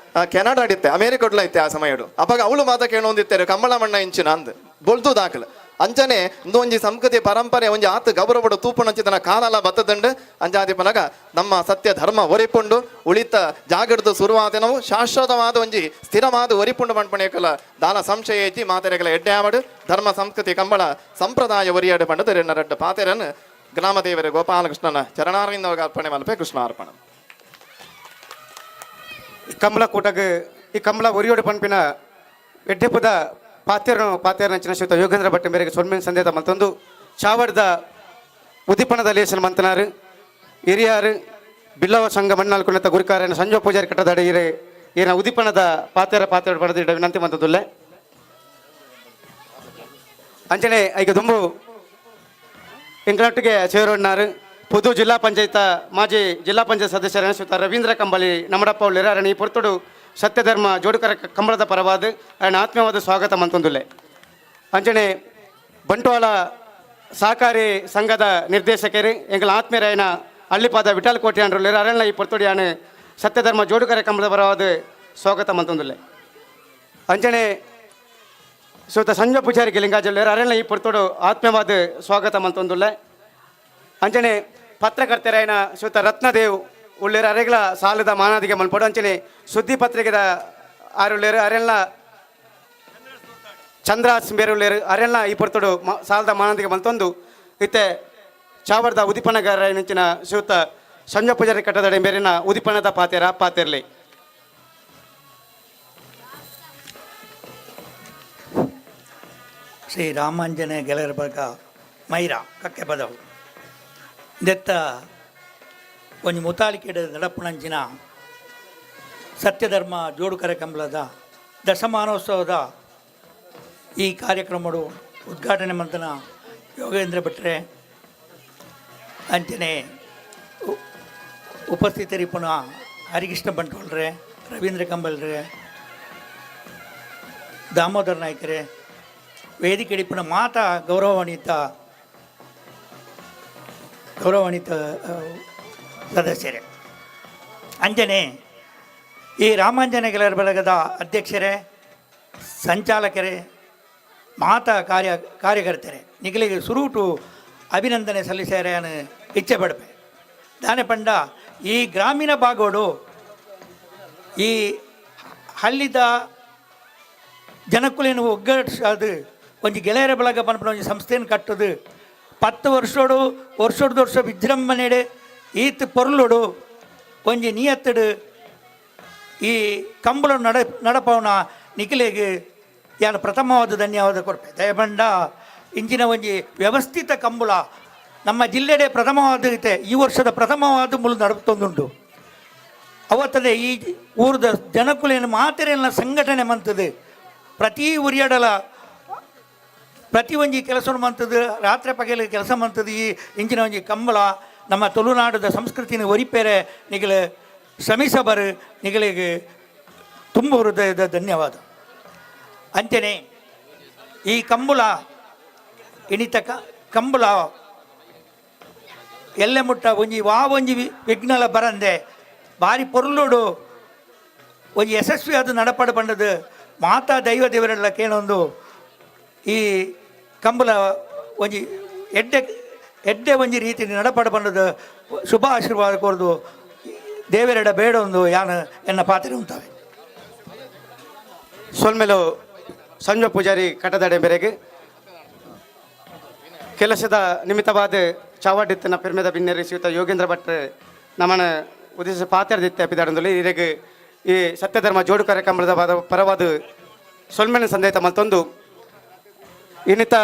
ಕೆನಡಾ ಇತ್ತೆ ಅಮೇರಿಕಡ್ಲ ಇತ್ತೆ ಆ ಸಮಯಡು ಅವಾಗ ಅವಳು ಮಾತ ಕೇಳೊಂದಿತ್ತೇರು ಕಂಬಳ ಮಣ್ಣ ಇಂಚಿನ ಅಂದ್ ಬೊಳ್ತು ದಾಖಲು ಅಂಚನೆ ಇಂದು ಒಂಜಿ ಸಂಸ್ಕೃತಿ ಪರಂಪರೆ ಒಂಜಿ ಆತು ಗೌರವಡು ತೂಪುಣಂಚಿತನ ಕಾಲಲ ಬತ್ತದಂಡು ಅಂಜಾದಿಪನಗ ನಮ್ಮ ಸತ್ಯ ಧರ್ಮ ಒರಿಪುಂಡು ಉಳಿತ ಜಾಗಡ್ದು ಶುರುವಾದ ನಾವು ಶಾಶ್ವತವಾದ ಒಂಜಿ ಸ್ಥಿರವಾದ ಒರಿಪುಂಡು ಪಂಡ್ಪಣೆಕಲ ದಾನ ಸಂಶಯ ಇಜ್ಜಿ ಮಾತೆರೆಗಳ ಎಡ್ಡೆ ಆವಡು ಧರ್ಮ ಸಂಸ್ಕೃತಿ ಕಂಬಳ ಸಂಪ್ರದಾಯ ಒರಿಯಾಡು ಪಂಡದು ರೆಡ್ಡ ಪಾತೆರನ್ನು ಗ್ರಾಮದೇವರ ಗೋಪಾಲಕೃಷ್ಣನ ಚರಣಾರವಿಂದ ಅರ್ಪಣೆ ಮಲ್ಪೆ ಕೃಷ್ಣ ಅರ್ಪಣ ಕಮಲ ಕೂಟಗೆ ಈ ಕಮಲ ಒರಿಯೋಡು ಪಂಪಿನ ಎಡ್ಡೆಪದ ಪಾತ್ಯರ ನಂಚಿನ ಶ್ರೀಯುತ ಯೋಗೇಂದ್ರ ಭಟ್ ಮೇರೆಗೆ ಸೊನ್ಮೇನ್ ಸಂದೇಹ ಮತ್ತೊಂದು ಚಾವಡ್ದ ಉದಿಪಣದ ಲೇಸನ ಮಂತನಾರು ಹಿರಿಯಾರು ಬಿಲ್ಲವ ಸಂಘ ಮಣ್ಣಾಲ್ಕೊಂಡ ಗುರಿಕಾರನ ಸಂಜೋ ಪೂಜಾರಿ ಕಟ್ಟದಾಡ ಏನ ಉದಿಪಣದ ಪಾತ್ಯರ ಪಡೆದ ವಿನಂತಿ ಮಂತದುಲ್ಲೆ ಅಂಚನೆ ಈಗ ತುಂಬು ಎಂಗಳೊಟ್ಟಿಗೆ ಸೇರೋಣ್ಣಾರು ಪುದು ಜಿಲ್ಲಾ ಪಂಚಾಯತ್ ಮಾಜಿ ಜಿಲ್ಲಾ ಪಂಚಾಯತ್ ಸದಸ್ಯರ ಶ್ರೀಯುತ ರವೀಂದ್ರ ಕಂಬಳಿ ನಮ್ಮಡಪ್ಪ ಉಳ್ಳಿರ ಈ ಪೊರ್ತುಡು ಸತ್ಯಧರ್ಮ ಜೋಡುಕರ ಕಂಬಳದ ಪರವಾದ ಆತ್ಮೀಯವಾದ ಸ್ವಾಗತ ಮಂತೊಂದುಲ್ಲೆ ಅಂಚನೆ ಬಂಟ್ವಾಳ ಸಹಕಾರಿ ಸಂಘದ ನಿರ್ದೇಶಕರು ಎಂಗಳ ಆತ್ಮೀಯರಾಯನ ಹಳ್ಳಿಪಾದ ವಿಠಲ್ ಕೋಟೆ ಅಂಡ್ರುಲ್ಲೇರ ಅರಣ್ಯ ಈ ಪೊರ್ತುಡಿಯಾನು ಸತ್ಯಧರ್ಮ ಜೋಡುಕರ ಕಂಬಳದ ಪರವಾದ ಸ್ವಾಗತ ಮಂತೊಂದುಲ್ಲೆ ಅಂಚನೆ ಶ್ರೀಯುತ ಸಂಜ ಪೂಜಾರಿ ಲಿಂಗಾಜುಲ್ಲೇರ ಅರಣ್ಯ ಈ ಪೊರ್ತುಡು ಆತ್ಮೀಯವಾದ ಸ್ವಾಗತ ಮಂತೊಂದುಲ್ಲೆ ಅಂಚನೆ ಪತ್ರಕರ್ತರಾಯನ ಶ್ರೀಯುತ ರತ್ನದೇವ್ ಉಳ್ಳೇರ ಅರೆಗಳ ಸಾಲದ ಮಾನಾದಿಗೆ ಮಲ್ಪಡು ಅಂಚನೆ ಸುದ್ದಿ ಪತ್ರಿಕೆದ ಆರುಳ್ಳೇರು ಅರೆಲ್ಲ ಚಂದ್ರಾಸ್ ಬೇರುಳ್ಳೇರು ಅರೆಲ್ಲ ಈ ಪೊರ್ತುಡು ಸಾಲದ ಮಾನಾದಿಗೆ ಮಲ್ತೊಂದು ಇತ್ತೆ ಚಾವರ್ದ ಉದಿಪಣಗಾರ ನಂಚಿನ ಶ್ರೀಯುತ ಸಂಜ ಪೂಜಾರಿ ಕಟ್ಟದಡೆ ಮೇರಿನ ಉದಿಪಣದ ಪಾತೆರ್ಲಿ ಶ್ರೀ ರಾಮಾಂಜನೇಯ ಗೆಳೆಯರ ಬರ್ಗ ಮೈರಾ ಕಕ್ಕೆ ಪದವು ದೆತ್ತ ಒಂಜಿ ಮುತಾಳಿಕೆಡ ನಡಪುಣಂಚಿನ ಸತ್ಯಧರ್ಮ ಜೋಡುಕರ ಕಂಬಳದ ದಶಮಾನೋತ್ಸವದ ಈ ಕಾರ್ಯಕ್ರಮಡು ಉದ್ಘಾಟನೆ ಮಂತನ ಯೋಗೇಂದ್ರ ಭಟ್ರೆ ಅಂಚನೆ ಉಪಸ್ಥಿತರಿಪುಣ ಹರಿಕೃಷ್ಣ ಬಂಟ್ವಾಳ್ರೆ ರವೀಂದ್ರ ಕಂಬಲ್ರೆ ದಾಮೋದರ ನಾಯ್ಕರೇ, ವೇದಿಕೆ ಇಡಿಪಿನ ಮಾತಾ ಗೌರವಾನ್ವಿತ ಸದಸ್ಯರೇ, ಅಂಜನೆ ಈ ರಾಮಾಂಜನೆ ಗೆಳೆಯರ ಬಳಗದ ಅಧ್ಯಕ್ಷರೇ, ಸಂಚಾಲಕರೇ, ಮಾತಾ ಕಾರ್ಯಕರ್ತರೇ ನಿಗಲಿಗೆ ಸುರುಟು ಅಭಿನಂದನೆ ಸಲ್ಲಿಸ್ಯಾರೆ ಅನ್ನು ಇಚ್ಛೆ ಪಡ್ಪೆ. ದಾನೆ ಪಂಡ ಈ ಗ್ರಾಮೀಣ ಭಾಗೋಡು ಈ ಹಳ್ಳಿದ ಜನಕ್ಕುಲೇನು ಒಗ್ಗಟ್ಟು ಒಂದು ಗೆಳೆಯರ ಬಳಗ ಪನ್ಪನ ಒಂದು ಸಂಸ್ಥೆಯನ್ನು ಕಟ್ಟೋದು 10 ವರ್ಷ ವಿಜೃಂಭಣೆಡೆ ಈತ್ ಪೊರ್ಲುಡು ಒಂಜಿ ನಿಯತ್ತಡು ಈ ಕಂಬಳ ನಡಪವನ ನಿಖಿಲೆಗೆ ಯಾನು ಪ್ರಥಮವಾದ ಧನ್ಯವಾದ ಕೊಡ್ಪೆ. ದಯಪಂಡ ಇಂಚಿನ ಒಂಜಿ ವ್ಯವಸ್ಥಿತ ಕಂಬಳ ನಮ್ಮ ಜಿಲ್ಲೆಡೆ ಪ್ರಥಮವಾದ ಐತೆ, ಈ ವರ್ಷದ ಪ್ರಥಮವಾದ ಮುಳು ನಡುತ್ತೊಂದುಂಟು. ಅವತ್ತದೆ ಈ ಊರದ ಜನಕ್ಕುಲೇನು ಮಾತೆರೆಲ್ಲ ಸಂಘಟನೆ ಮಂತದೆ, ಪ್ರತಿ ಉರಿಯಾಡಲ ಪ್ರತಿ ಒಂಜಿ ಕೆಲಸವನ್ನು ಮಂತದ್ದು, ರಾತ್ರಿ ಪಗಲು ಕೆಲಸ ಮಂತದ್ದು. ಈ ಇಂಚಿನ ಒಂಜಿ ಕಂಬಳ ನಮ್ಮ ತುಳುನಾಡದ ಸಂಸ್ಕೃತಿನ ಒರಿಪೇರೆ ನಿಗಲು ಶ್ರಮಿಸಬರು ನಿಗಳಿಗೆ ತುಂಬ ಹೃದಯದ ಧನ್ಯವಾದ. ಅಂತೆಯೇ ಈ ಕಂಬಳ ಇಣಿತ ಕಂಬಳ ಎಲ್ಲೆ ಮುಟ್ಟ ಒಂಜಿ ವಿಘ್ನಲ ಬರಂದೆ ಭಾರಿ ಪೊರ್ಲುಡು ಒಂಜಿ ಯಶಸ್ವಿ ಅದು ನಡಪಡು ಪಂಡದು ಮಾತಾ ದೇವರೆಲ್ಲ ಕೇಳೊಂದು ಈ ಕಂಬಳ ಒಂಜಿ ಎಡ್ಡೆ ಒಂಜಿ ರೀತಿ ನಡಪಡು ಪಂಡದು ಶುಭ ಆಶೀರ್ವಾದ ಕೊರದು ದೇವರೆಡ ಬೇಡ ಒಂದು ಯಾನು ಎನ್ನ ಪಾತ್ರೆ ಉಂಟಾವೆ. ಸೊಲ್ಮೆಲು ಸಂಜೆ ಪೂಜಾರಿ ಕಟ್ಟದಡೆ ಮೇರೆಗೆ ಕೆಲಸದ ನಿಮಿತ್ತವಾದ ಚಾವಾಡಿತ್ತಿನ ಪಿರ್ಮೆದ ಬಿನ್ನೆರಿ ಶ್ರೀಯುತ ಯೋಗೇಂದ್ರ ಭಟ್ ನಮ್ಮನ ಉದ್ದೇಶ ಪಾತ್ರದಿತ್ತೆ ಅಪಿದಾಡಂದಲ್ಲಿ ಇದಕ್ಕೆ ಈ ಸತ್ಯಧರ್ಮ ಜೋಡು ಕಾರ್ಯಕ್ರಮದ ಪರವಾದ ಸೊಲ್ಮೆನ ಸಂದೇತ ಮತ್ತೊಂದು ಇನ್ನಿತ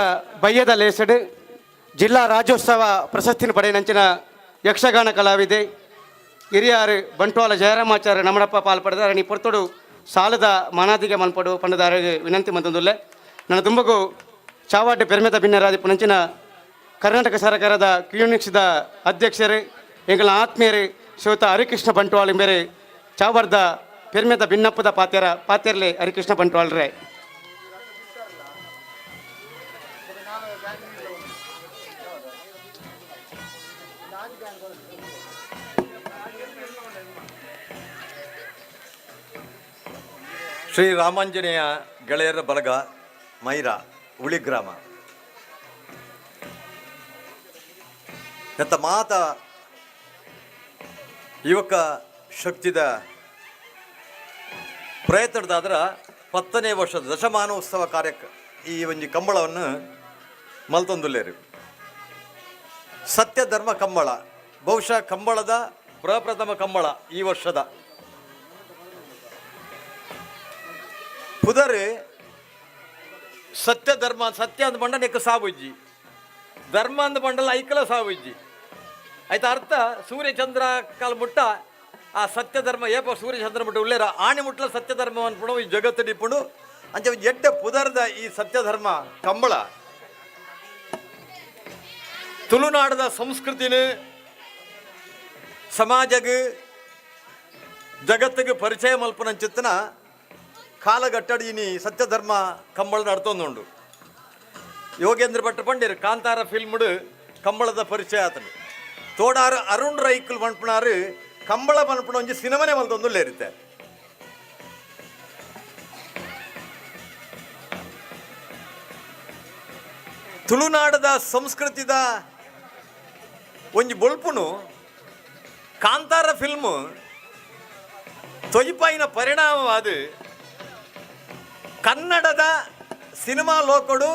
ಬಯ್ಯದ ಲೇಸಡ್ ಜಿಲ್ಲಾ ರಾಜ್ಯೋತ್ಸವ ಪ್ರಶಸ್ತಿನ ಪಡೆಯನಂಚಿನ ಯಕ್ಷಗಾನ ಕಲಾವಿದೆ ಹಿರಿಯಾರು ಬಂಟ್ವಾಳ ಜಯರಾಮಾಚಾರ್ಯ ನಮ್ಮಡಪ್ಪ ಪಾಲ್ಪಡೆದ ನೀ ಪೊರ್ತೊಡು ಸಾಲದ ಮಾನಾದಿಗೆ ಮಲ್ಪಡು ಪಂಡದಾರಿಗೆ ವಿನಂತಿ ಮಂತೊಂದುಲ್ಲೆ. ನನ್ನ ತುಂಬಗೂ ಚಾವಾಡಿ ಪೆರ್ಮೆದ ಭಿನ್ನರಾದಿ ಪುನಂಚಿನ ಕರ್ನಾಟಕ ಸರ್ಕಾರದ ಕ್ಯೂನಿಕ್ಸ್ದ ಅಧ್ಯಕ್ಷರು ಎಂಗಳ ಆತ್ಮೀಯರು ಶ್ರೀಯುತ ಹರಿಕೃಷ್ಣ ಬಂಟ್ವಾಳ ಬೇರೆ ಚಾವರ್ದ ಪೆರ್ಮೆದ ಭಿನ್ನಪ್ಪದ ಪಾತ್ಯರ್ಲೆ ಹರಿಕೃಷ್ಣ ಬಂಟ್ವಾಳ್ರೆ. ಶ್ರೀ ರಾಮಾಂಜನೇಯ ಗೆಳೆಯರ ಬಳಗ ಮೈರಾ ಉಳಿ ಗ್ರಾಮ ಎಂತ ಮಾತ ಯುವಕ ಶಕ್ತಿದ ಪ್ರಯತ್ನದಾದ್ರ 10ನೇ ವರ್ಷದ ದಶಮಾನೋತ್ಸವ ಈ ಒಂಜಿ ಕಂಬಳವನ್ನು ಮಲ್ತೊಂದುಲ್ಲೇರು. ಸತ್ಯ ಧರ್ಮ ಕಂಬಳ ಬಹುಶಃ ಕಂಬಳದ ಪ್ರಪ್ರಥಮ ಕಂಬಳ ಈ ವರ್ಷದ ಪುದರೆ ಸತ್ಯ ಧರ್ಮ ಸತ್ಯ ಅಂದ ಬಂಡ ನೆಕ್ಕ ಸಾವುಜ್ಜಿ ಧರ್ಮ ಅಂದ ಬಂಡಲ ಐಕಲ ಸಾವುಜ್ಜಿ ಆಯ್ತು ಅರ್ಥ ಸೂರ್ಯಚಂದ್ರ ಕಾಲ ಮುಟ್ಟ ಆ ಸತ್ಯ ಧರ್ಮ ಏಪ ಸೂರ್ಯಚಂದ್ರ ಮುಟ್ಟ ಉಳ್ಳೇರ ಆಣಿ ಮುಟ್ಲ ಸತ್ಯ ಧರ್ಮ ಅನ್ಪುಣ ಈ ಜಗತ್ತು ಡಿಪ್ಪುಡು ಅಂಚೆ ಎಡ್ಡೆ ಪುದರ್ದ ಈ ಸತ್ಯ ಧರ್ಮ ಕಂಬಳ ತುಳುನಾಡದ ಸಂಸ್ಕೃತಿನ ಸಮಾಜಗೆ ಜಗತ್ತಿಗೆ ಪರಿಚಯ ಮಲ್ಪನಂಚಿತ್ತನ ಕಾಲಘಟ್ಟಡಿ ನೀ ಸತ್ಯಧರ್ಮ ಕಂಬಳ ನಡ್ತೊಂದುಂಡು. ಯೋಗೇಂದ್ರ ಭಟ್ ಪಂಡಿರು ಕಾಂತಾರ ಫಿಲ್ಮ್ಡು ಕಂಬಳದ ಪರಿಚಯ ಆತನು ತೋಡಾರು ಅರುಣ್ ರೈಕಲ್ ಮನ್ಪುಣಾರು ಕಂಬಳ ಮನ್ಪುಣ ಒಂಜಿ ಸಿನಿಮಾನೇ ಮಲ್ತೊಂದುಲ್ಲೆ ಇರುತ್ತೆ. ತುಳುನಾಡದ ಸಂಸ್ಕೃತಿದ ಒಂಜಿ ಬೊಲ್ಪುನು ಕಾಂತಾರ ಫಿಲ್ಮ್ ತೊಯ್ಪಾಯಿನ ಪರಿಣಾಮವಾದ ಕನ್ನಡದ ಸಿನಿಮಾ ಲೋಕಡು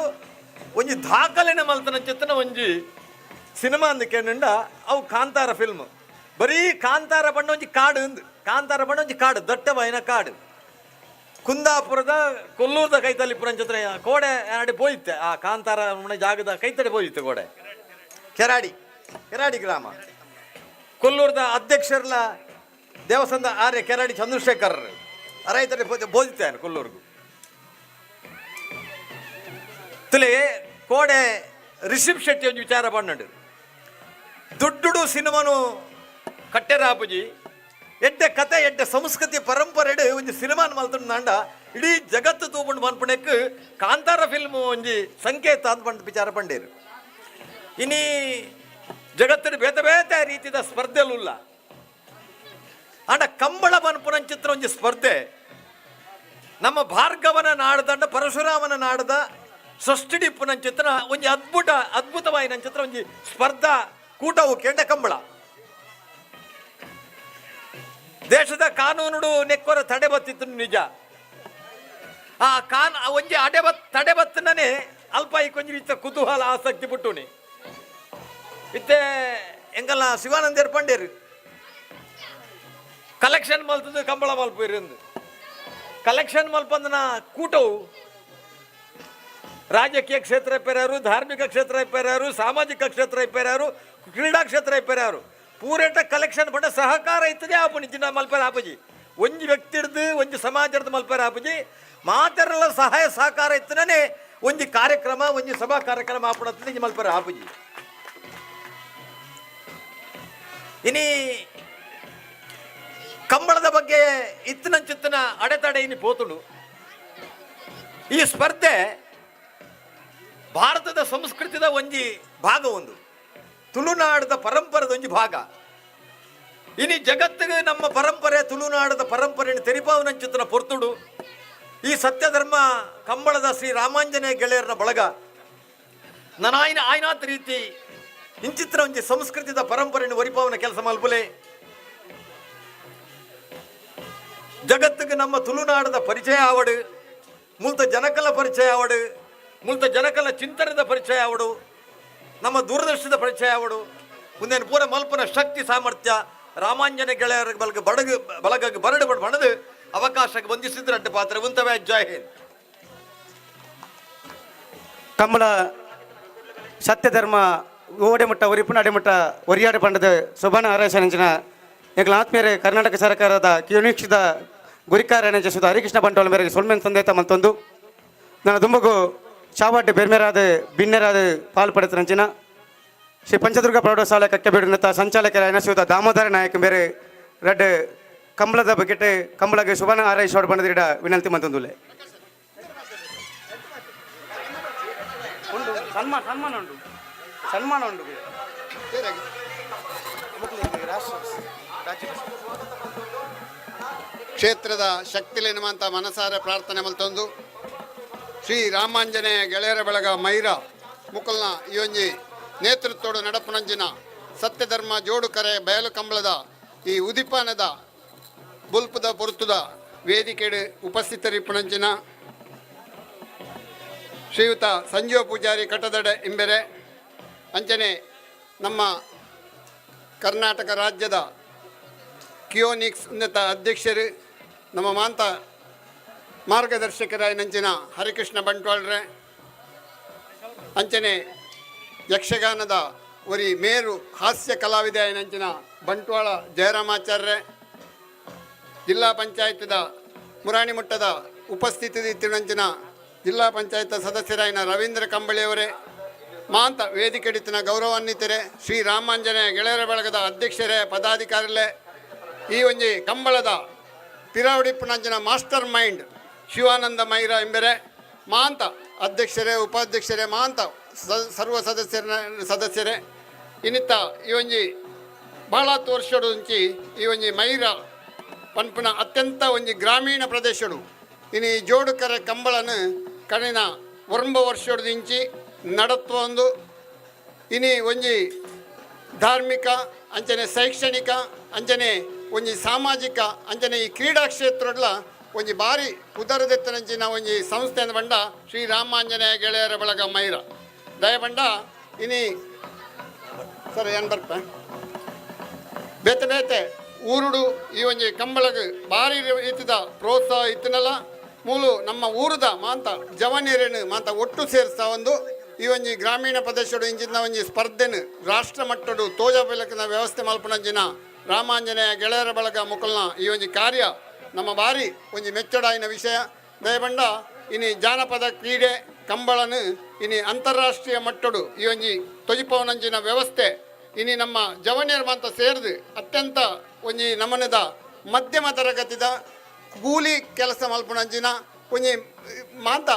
ಒಂಜಿ ದಾಖಲೆನ ಮಲ್ತನ ಚಿತ್ತನ ಒಂಜಿ ಸಿನಿಮಾ ಅಂದ ಕೇಂದ್ರ ಅವು ಕಾಂತಾರ ಫಿಲ್ಮ್ ಬರೀ ಕಾಂತಾರ ಬಣ್ಣ ಒಂಜಿ ಕಾಡು ಕಾಂತಾರ ಬಣ್ಣ ಒಂಜಿ ಕಾಡು ದಟ್ಟವಾಯಿನ ಕಾಡು ಕುಂದಾಪುರದ ಕೊಲ್ಲೂರದ ಕೈತಲ್ಲಿ ಪುರಂಚತ್ರ ಕೋಡೆ ಆಡಿ ಪೋಯಿತ್ತೆ ಆ ಕಾಂತಾರ ಜಾಗದ ಕೈತಡೆ ಪೋಯಿತ್ತು ಕೋಡೆ ಕೆರಾಡಿ ಗ್ರಾಮ ಕೊಲ್ಲೂರದ ಅಧ್ಯಕ್ಷರ್ಲ ದೇವಸ್ಥಾನದ ಆರ್ಯ ಕೆರಾಡಿ ಚಂದ್ರಶೇಖರ್ ರೈತಡೆ ಬೋದಿತ್ತೇನೆ ಕೊಲ್ಲೂರ್ಗು ತುಲೆ ಕೋಡೆ ರಿಷಬ್ ಶೆಟ್ಟಿ ಒಂದು ವಿಚಾರ ಪಣ್ಣು ದುಡ್ಡು ಸಿನಿಮಾನು ಕಟ್ಟೆರಾಪುಜಿ ಎಡ್ಡೆ ಕತೆ ಎಡ್ಡೆ ಸಂಸ್ಕೃತಿ ಪರಂಪರೆ ಒಂದು ಸಿನಿಮಾನ ಮಲ್ತಂಡ ಇಡೀ ಜಗತ್ತು ತೂಕೊಂಡು ಮನ್ಪಣಕ್ಕೆ ಕಾಂತಾರ ಫಿಲ್ಮ್ ಒಂಜಿ ಸಂಕೇತ ಅಂತ ಬಂದು ವಿಚಾರ ಪಂಡೇರು. ಇನಿ ಜಗತ್ತಿನ ಬೇತೆ ಬೇತೆ ರೀತಿಯ ಸ್ಪರ್ಧೆಲುಲ್ಲ ಆಂಡ ಕಂಬಳ ಮನ್ಪುನ ಚಿತ್ರ ಒಂಜಿ ಸ್ಪರ್ಧೆ ನಮ್ಮ ಭಾರ್ಗವನ ನಾಡದಂಡ ಪರಶುರಾಮನ ನಾಡದ ಷಷ್ಠಿಡಿಪ್ಪುನ ಚಿತ್ರ ಒಂಜಿ ಅದ್ಭುತವಾಯಿನ ಚಿತ್ರ ಒಂಜಿ ಸ್ಪರ್ಧಾ ಕೂಟವು ಕೆಂಡ ಕಂಬಳ. ದೇಶದ ಕಾನೂನು ನೆಕ್ಕೊರ ತಡೆ ಬತ್ತಿತ್ತು ನಿಜ. ಆ ಒಂಜಿ ತಡೆ ಬತ್ತನೇ ಅಲ್ಪ ಈ ಕೊಂಚ ಇತ್ತ ಕುತೂಹಲ ಆಸಕ್ತಿ ಬಿಟ್ಟುನಿ ಇತ್ತೆ ಎಂಗಲ್ಲ ಶಿವಾನಂದರ್ ಪಂಡೇರು ಕಲೆಕ್ಷನ್ ಮಲ್ತದ್ದು ಕಂಬಳ ಮಲ್ಪಿರಂದು ಕಲೆಕ್ಷನ್ ಮಲ್ಪಂದನ ಕೂಟವು ರಾಜಕೀಯ ಕ್ಷೇತ್ರ ಇಪ್ಪರ್ಯಾರು, ಧಾರ್ಮಿಕ ಕ್ಷೇತ್ರ ಇಪ್ಪರ್ಯಾರು, ಸಾಮಾಜಿಕ ಕ್ಷೇತ್ರ ಇಪ್ಪರ್ಯಾರು, ಕ್ರೀಡಾ ಕ್ಷೇತ್ರ ಇಪ್ಪರ್ಯಾರು ಪೂರೇಟ ಕಲೆಕ್ಷನ್ ಪಂಡ ಸಹಕಾರ ಇತ್ತದೆ ಆಪುನಿ ಜಿನ್ನ ಮಲ್ಪರ ಆಪುಜಿ ಒಂಜಿ ವ್ಯಕ್ತಿ ಹಿಡ್ದು ಒಂಜಿ ಸಮಾಜದ ಮಲ್ಪರ ಆಪುಜಿ ಮಾತೆರಲ ಸಹಾಯ ಸಹಕಾರ ಇತ್ತನೇ ಒಂಜಿ ಕಾರ್ಯಕ್ರಮ ಒಂಜಿ ಸಭಾ ಕಾರ್ಯಕ್ರಮ ಆಪುಣ ಮಲ್ಪರ ಆಪುಜಿ. ಇನಿ ಕಂಬಳದ ಬಗ್ಗೆ ಇತ್ತಿನ ಚಿತ್ತನ ಅಡೆತಡೆ ಇನಿ ಪೋತುಡು. ಈ ಸ್ಪರ್ಧೆ ಭಾರತದ ಸಂಸ್ಕೃತಿದ ಒಂಜಿ ಭಾಗ, ಒಂದು ತುಳುನಾಡದ ಪರಂಪರೆದ ಒಂಜಿ ಭಾಗ. ಇನಿ ಜಗತ್ತಿಗೆ ನಮ್ಮ ಪರಂಪರೆ ತುಳುನಾಡದ ಪರಂಪರೆಯನ್ನು ತೆರಿಪಾವನ ಚಿತ್ರನ ಪೊರ್ತುಡು. ಈ ಸತ್ಯಧರ್ಮ ಕಂಬಳದ ಶ್ರೀ ರಾಮಾಂಜನೇಯ ಗೆಳೆಯರನ ಬಳಗ ಆಯ್ನಾತ್ ರೀತಿ ಇಂಚಿತ್ರ ಒಂಜಿ ಸಂಸ್ಕೃತಿದ ಪರಂಪರೆಯನ್ನು ಒರಿಪಾವನ ಕೆಲಸ ಮಲ್ಪಲೆ. ಜಗತ್ತಿಗೆ ನಮ್ಮ ತುಳುನಾಡದ ಪರಿಚಯ ಆವಡು, ಮುಲ್ತ ಜನಕಲ ಪರಿಚಯ ಆವಡು, ಮುಲ್ತ ಜನಕಲ ಚಿಂತನದ ಪರಿಚಯ ಆವಡು, ನಮ್ಮ ದೂರದರ್ಶನದ ಪರಿಚಯ ಆವಡು, ಮುಂದೇನು ಪೂರ ಮಲ್ಪನ ಶಕ್ತಿ ಸಾಮರ್ಥ್ಯ ರಾಮಾಂಜನ ಗೆಳೆಯರ ಬಳಗ ಬರಡು ಬಣದು ಅವಕಾಶಕ್ಕೆ ಬಂಧಿಸಿದ್ರೆ ಅಡ್ಡ ಪಾತ್ರ ಉಂತವೇ. ಜೈ ಹಿಂದ್. ಕಂಬಳ ಸತ್ಯಧರ್ಮ ಓಡೆಮಟ್ಟ ಒರಿಪುಣ ಅಡೆಮಟ್ಟ ಒರಿಯಾಡ ಪಂಡದ ಶೋಭಾನ ಹಾರೈಸಂಚಿನ ಎಗ್ಲ ಆತ್ಮೀಯರೇ ಕರ್ನಾಟಕ ಸರ್ಕಾರದ ಕಿಯೋನಿಕ್ಷದ ಗುರಿಕಾರಣ ಸುದ ಹರಿಕೃಷ್ಣ ಬಂಟ್ವಾಳ ಮೇರೆಗೆ ಸೊಲ್ಮೆನ್ ಸಂದೇತ ಮಲ್ತೊಂದು ನನ್ನ ದುಂಬಗು ಚಾವಾಡ್ ಬೆರ್ಮೆರಾದ ಬಿನ್ನೆರಾದ ಪಾಲ್ಪಡುತ್ತಂಚಿನ ಶ್ರೀ ಪಂಚದುರ್ಗ ಪ್ರೌಢಶಾಲೆ ಕಕ್ಕೆಬೇಡಿನತ್ತ ಸಂಚಾಲಕರ ಶ್ರೀಯುತ ದಾಮೋದರ ನಾಯಕ ಬೇರೆ ರೆಡ್ ಕಂಬಳದ ಬಗೆಟ್ ಕಂಬಳಗೆ ಶುಭನ ಹಾರೈಸೋಡ್ ಬಂದಿಡ ವಿನಂತಿ ಮಂತೊಂದುಲೆ. ಸನ್ಮಾನ ಉಂಟು ಸನ್ಮಾನ ಉಂಟು ಕ್ಷೇತ್ರದ ಶಕ್ತಿಲೆನ್ನುವಂಥ ಮನಸಾರ ಪ್ರಾರ್ಥನೆ ಮಲ್ತೊಂದು ಶ್ರೀ ರಾಮಾಂಜನೇಯ ಗೆಳೆಯರ ಬಳಗ ಮೈರ ಮುಕುಲ್ನ ಈ ಒಂಜಿ ನೇತೃತ್ವಡು ನಡಪುನಂಜಿನ ಸತ್ಯಧರ್ಮ ಜೋಡುಕರೆ ಬಯಲು ಕಂಬಳದ ಈ ಉದಿಪಾನದ ಬುಲ್ಪದ ಪೊರ್ತುದ ವೇದಿಕೆಡು ಉಪಸ್ಥಿತರಿಪ್ಪುನಂಚಿನ ಶ್ರೀಯುತ ಸಂಜೀವ ಪೂಜಾರಿ ಕಟದಡೆ ಇಂಬೆರೆ ಅಂಚನೆ ನಮ್ಮ ಕರ್ನಾಟಕ ರಾಜ್ಯದ ಕಿಯೋನಿಕ್ಸ್ ಉನ್ನತ ಅಧ್ಯಕ್ಷರು ನಮ್ಮ ಮಾಂತ ಮಾರ್ಗದರ್ಶಕರಾಯ ನಂಚಿನ ಹರಿಕೃಷ್ಣ ಬಂಟ್ವಾಳ್ರೆ ಅಂಚನೆ ಯಕ್ಷಗಾನದ ಒರಿ ಮೇರು ಹಾಸ್ಯ ಕಲಾವಿದ ನಂಚಿನ ಬಂಟ್ವಾಳ ಜಯರಾಮಾಚಾರ್ಯ ಜಿಲ್ಲಾ ಪಂಚಾಯತ್ದ ಮುರಾಣಿ ಮುಟ್ಟದ ಉಪಸ್ಥಿತಿ ತಿರುನಂಚಿನ ಜಿಲ್ಲಾ ಪಂಚಾಯತ್ ಸದಸ್ಯರಾಯಿನ ರವೀಂದ್ರ ಕಂಬಳಿಯವರೇ ಮಾಂತ ವೇದಿಕೆಡಿತಿನ ಗೌರವಾನ್ವಿತರೆ ಶ್ರೀ ರಾಮಾಂಜನೇಯ ಗೆಳೆಯರ ಬಳಗದ ಅಧ್ಯಕ್ಷರೇ ಪದಾಧಿಕಾರಿಗಳೇ ಈ ಒಂಜಿ ಕಂಬಳದ ತಿರಾವಡಿಪ್ಪುನಂಚಿನ ಮಾಸ್ಟರ್ ಮೈಂಡ್ ಶಿವಾನಂದ ಮೈರ ಎಂಬರೆ ಮಾಂತ ಅಧ್ಯಕ್ಷರೇ ಉಪಾಧ್ಯಕ್ಷರೇ ಮಾಂತ ಸರ್ವ ಸದಸ್ಯರೇ ಇನ್ನಿತ್ತ ಈ ಒಂಜಿ ಭಾಳ ವರ್ಷಡು ಉಂಚಿ ಈ ಒಂಜಿ ಮೈರ ಪನ್ಪುನ ಅತ್ಯಂತ ಒಂಜಿ ಗ್ರಾಮೀಣ ಪ್ರದೇಶಡು ಇನ್ನು ಜೋಡುಕರ ಕಂಬಳನು ಕಣಿನ ಒರಂಬ ವರ್ಷಡು ಇಂಚಿ ನಡತ್ವ ಒಂದು ಇನಿ ಒಂಜಿ ಧಾರ್ಮಿಕ ಅಂಚನೆ ಶೈಕ್ಷಣಿಕ ಅಂಚನೆ ಒಂಜಿ ಸಾಮಾಜಿಕ ಅಂಚನೆ ಈ ಕ್ರೀಡಾ ಕ್ಷೇತ್ರಡ್ಲ ಒಂಜಿ ಬಾರಿ ಉದರದೆತ್ತನಂಚಿನ ಒಂಜಿ ಸಂಸ್ಥೆ ಬಂಡ ಶ್ರೀ ರಾಮಾಂಜನೇಯ ಗೆಳೆಯರ ಬಳಗ ಮೈರ ದಯಬಂಡ ಇನಿ ಸರ್ ಏನು ಬರ್ಪ ಬೇತೆ ಬೇತೆ ಊರುಡು ಈ ಒಂಜಿ ಕಂಬಳಗ ಭಾರಿ ರೀತಿದ ಪ್ರೋತ್ಸಾಹ ಇತ್ತನಲ್ಲ ಮೂಲು ನಮ್ಮ ಊರದ ಮಾಂತ ಜವನಿಯರೇನು ಮಾಂತ ಒಟ್ಟು ಸೇರಿಸ್ತಾ ಒಂದು ಈ ಒಂಜಿ ಗ್ರಾಮೀಣ ಪ್ರದೇಶಡು ಇಂಚಿನ ಒಂಜಿ ಸ್ಪರ್ಧೆನು ರಾಷ್ಟ್ರ ಮಟ್ಟಡು ತೋಜ ಬೆಳಕಿನ ವ್ಯವಸ್ಥೆ ಮಲ್ಪನಂಚಿನ ರಾಮಾಂಜನೇಯ ಗೆಳೆಯರ ಬಳಗ ಮುಕಲ್ನ ಈ ಒಂಜಿ ಕಾರ್ಯ ನಮ್ಮ ಬಾರಿ ಒಂಜಿ ಮೆಚ್ಚಡಾಯಿನ ವಿಷಯ ದಯಬಂಡ ಇನಿ ಜಾನಪದ ಕ್ರೀಡೆ ಕಂಬಳನು ಇನಿ ಅಂತಾರಾಷ್ಟ್ರೀಯ ಮಟ್ಟಡು ಈ ಒಂಜಿ ತೊಜಿಪವನಂಚಿನ ವ್ಯವಸ್ಥೆ ಇನಿ ನಮ್ಮ ಜವನಿಯರ್ ಮಾಂತ ಸೇರಿದು ಅತ್ಯಂತ ಒಂಜಿ ನಮನದ ಮಧ್ಯಮ ತರಗತಿದ ಕೂಲಿ ಕೆಲಸ ಮಲ್ಪನಂಚಿನ ಒಂಜಿ ಮಾತ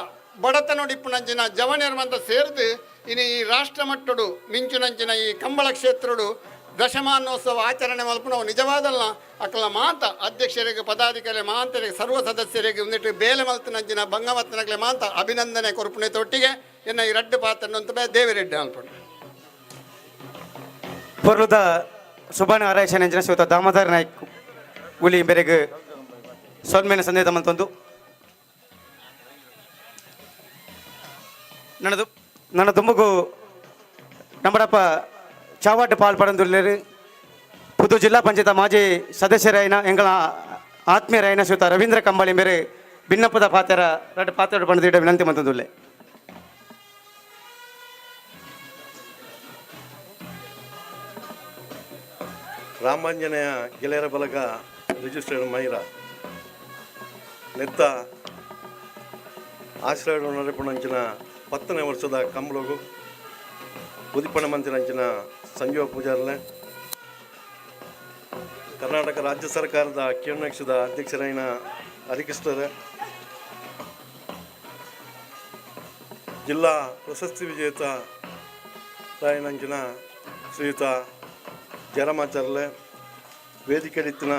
ಬಡತನೊಡಿಪ್ಪುನಂಚಿನ ಜವನಿರ್ಮಂತ ಸೇರ್ದು ಇನ್ನು ಈ ರಾಷ್ಟ್ರ ಮಟ್ಟಡು ಮಿಂಚುನಂಚಿನ ಈ ಕಂಬಳ ಕ್ಷೇತ್ರಡು ದಶಮಾನೋತ್ಸವ ಆಚರಣೆ ಮಲ್ಪನ ನಿಜವಾದಲ್ಲ ಅಕ್ಕಲ ಮಾತ ಅಧ್ಯಕ್ಷರಿಗೆ ಪದಾಧಿಕಾರಿ ಮಾಂತರಿಗೆ ಸರ್ವ ಸದಸ್ಯರಿಗೆ ಒಂದಿಟ್ಟು ಬೇಲೆ ಮಲ್ತನಂಚಿನ ಭಂಗಮತ್ತನಗಲೆ ಮಾತ ಅಭಿನಂದನೆ ಕೊರಪುನೆ ತೊಟ್ಟಿಗೆ ಎನ್ನ ಈ ರಡ್ಡು ಪಾತ್ರ ದೇವಿರೆಡ್ಡಿ ಅನ್ಪಡು ಪೊರ್ಲುದ ಸುಬಾನ ಆರಾಯಶನಂಚಿನ ಶ್ರೀಯುತ ದಾಮೋದರ ನಾಯ್ಕ್ ಉಲಿ ಬೆರೆಗೆ ಸನ್ಮಾನ ಸಂದೇಶ ಮಂತೊಂದು ನನ್ನ ತುಂಬುಗು ನಮ್ಮಡಪ್ಪ ಚಾವಾಟ್ ಪಾಲ್ಪಡಂದುಲ್ಲೇರು ಪುದು ಜಿಲ್ಲಾ ಪಂಚಾಯತ್ ಮಾಜಿ ಸದಸ್ಯರಾಯಿನ ಎಂಗಳ ಆತ್ಮೀಯರಾಯಿನ ಶ್ರೀಯುತ ರವೀಂದ್ರ ಕಂಬಳಿ ಮೇರೆ ಭಿನ್ನಪದ ಪಾತ್ರ ರಡ್ಡು ಪಾತ್ರ ಪಡೆದಿಡ ವಿನಂತಿ ಮಂತೊಂದುಲ್ಲೆ ರಾಮಾಂಜನೇಯ ಗೆಳೆಯರ ಬಲಗ ರಿಜಿಸ್ಟರ್ಡ್ ಮೈರ ನೆತ್ತ ಆಶ್ರಯ ನಡಪಣಂಚಿನ 10ನೇ ವರ್ಷದ ಕಂಬಳಗು ಉದಿಪಣ ಮಂತ್ರಿಂಚಿನ ಸಂಜೀವ ಪೂಜಾರ್ಲೆ ಕರ್ನಾಟಕ ರಾಜ್ಯ ಸರ್ಕಾರದ ಕಿರಣಕ್ಷದ ಅಧ್ಯಕ್ಷರಾಯಿನ ಹರಿಕೃಷ್ಣರೇ ಜಿಲ್ಲಾ ಪ್ರಶಸ್ತಿ ವಿಜೇತ ರಾಯನಂಚಿನ ಶ್ರೀಯುತ ಜಯರಾಮಾಚಾರ್ಲೆ ವೇದಿಕೆಡಿತ್ತಿನ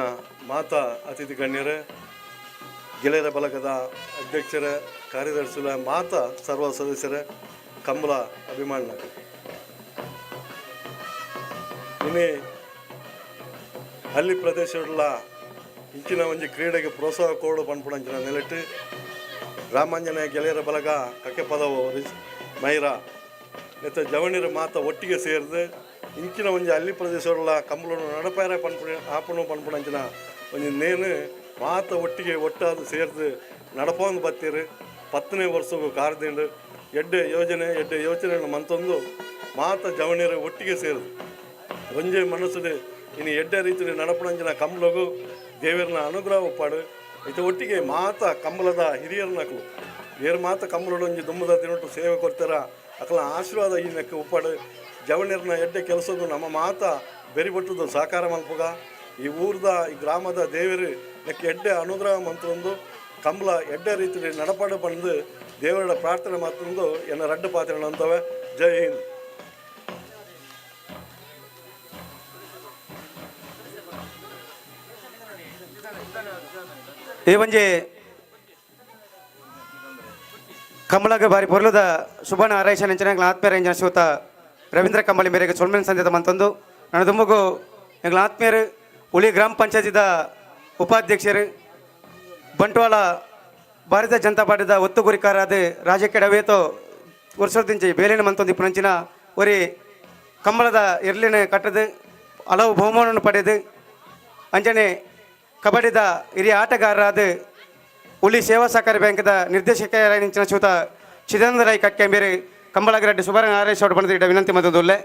ಮಾತಾ ಅತಿಥಿ ಗಣ್ಯರೇ ಗೆಳೆಯರ ಬಲಗದ ಅಧ್ಯಕ್ಷರೇ ಕಾರ್ಯದರ್ಶಿಗಳ ಮಾತಾ ಸರ್ವ ಸದಸ್ಯರೇ ಕಂಬಳ ಅಭಿಮಾನಿಗಳು ಇನ್ನೇ ಹಳ್ಳಿ ಪ್ರದೇಶಗಳ ಇಂಚಿನ ಒಂಜಿ ಕ್ರೀಡೆಗೆ ಪ್ರೋತ್ಸಾಹ ಕೊಡು ಪನ್ಪುಣಂಚಿನ ನೆಲೆಟ್ಟು ರಾಮಾಂಜನೇಯ ಗೆಳೆಯರ ಬಲಗ ಕಕ್ಕೆ ಪದವು ಮೈರ ಮತ್ತು ಜವಣಿರ ಮಾತ ಒಟ್ಟಿಗೆ ಸೇರಿದು ಇಂಚಿನ ಒಂಜಿ ಹಳ್ಳಿ ಪ್ರದೇಶಗಳ ಕಂಬಳನ್ನು ನಡಪಾರ ಆಪಣು ಪನ್ಪುಣಂಚಿನ ಒಂಜಿ ನೇನು ಮಾತ ಒಟ್ಟಿಗೆ ಒಟ್ಟಾದು ಸೇರಿದು ನಡಪಂದು ಬತ್ತೀರು 10ನೇ ವರ್ಷಕ್ಕೂ ಕಾರ್ದಿಂಡು ಎಡ್ಡೆ ಯೋಚನೆಯನ್ನು ಮಂತೊಂದು ಮಾತ ಜವಣಿರ ಒಟ್ಟಿಗೆ ಸೇರಿದು ಒಂಜೆ ಮನಸ್ಸು ಇನ್ನು ಎಡ್ಡೆ ರೀತಿ ನಡಪಣಂಚಿನ ಕಂಬಳಗೂ ದೇವರನ್ನ ಅನುಗ್ರಹ ಉಪ್ಪಾಡು ಇದು ಒಟ್ಟಿಗೆ ಮಾತ ಕಂಬಳದ ಹಿರಿಯರನ್ನಕಲು ಬೇರೆ ಮಾತ ಕಂಬಳದ ಒಂಜಿ ದುಮ್ಮದ ತಿನ್ನೊಟ್ಟು ಸೇವೆ ಕೊಡ್ತಾರ ಅಕಲ ಆಶೀರ್ವಾದ ಈ ನೆಕ್ಕ ಉಪ್ಪಾಡು ಜವಣಿಯರ್ನ ಎಡ್ಡೆ ಕೆಲಸದ್ದು ನಮ್ಮ ಮಾತ ಬೆರಿಬಟ್ಟದು ಸಾಕಾರ ಮಲ್ಪಗ ಈ ಊರ್ದ ಈ ಗ್ರಾಮದ ದೇವರು ನೆಕ್ಕ ಎಡ್ಡೆ ಅನುಗ್ರಹ ಮಂತ್ರೊಂದು ಕಂಬಳ ಎಡ್ಡೆ ರೀತಿ ನಡಪಾಡು ಬಂದು ದೇವರ ಪ್ರಾರ್ಥನೆ ಮಾತೊಂದು ಎನ್ನ ರಡ್ಡು ಪಾತ್ರೆ ಅಂತವೆ. ಜೈ ಹಿಂದ್. ಈ ಒಂಜಿ ಕಂಬಳಗ ಬಾರಿ ಪೊರ್ಲುದ ಸುಬಾನ ಆರೈಷ ನೆಂಚಿನ ಆತ್ಮೀಯರ ಶ್ರೀಯುತ ರವೀಂದ್ರ ಕಂಬಳಿ ಮೇರೆಗೆ ಸೊಲ್ಮೆನ್ ಸಂದೇತ ಮಂತೊಂದು ನನ್ನ ದುಮ್ಮಗು ಎಂಗ್ಲ ಆತ್ಮೀಯರು ಉಳಿ ಗ್ರಾಮ ಪಂಚಾಯತಿದ ಉಪಾಧ್ಯಕ್ಷರು ಬಂಟ್ವಾಳ ಭಾರತೀಯ ಜನತಾ ಪಾರ್ಟಿದ ಒತ್ತುಗುರಿಕಾರಾದ ರಾಜಕೀಯವೇತೋ ವರ್ಷದಿಂಚಿ ಬೇಲಿನ ಮಂತೊಂದು ಪುಣಂಚಿನ ಒರಿ ಕಂಬಳದ ಇರ್ಲಿನ ಕಟ್ಟದು ಹಲವು ಬಹುಮಾನವನ್ನು ಪಡೆದು ಅಂಜನೆ ಕಬಡ್ಡಿದ ಹಿರಿಯ ಆಟಗಾರರಾದ ಉಳಿ ಸೇವಾ ಸಹಕಾರಿ ಬ್ಯಾಂಕ್ದ ನಿರ್ದೇಶಕರಾಗಿನ ಶ್ರೀಯುತ ಚಿದಂಬರ ರೈ ಕಕ್ಕೆ ಬೇರೆ ಕಂಬಳಗಿರಡ್ಡಿ ಸುಬಾರ ಆರೈಸ್ ಅವರು ಬಂದಿದ್ದ ವಿನಂತಿ ಮದ್ದೊಲ್ಲೆ.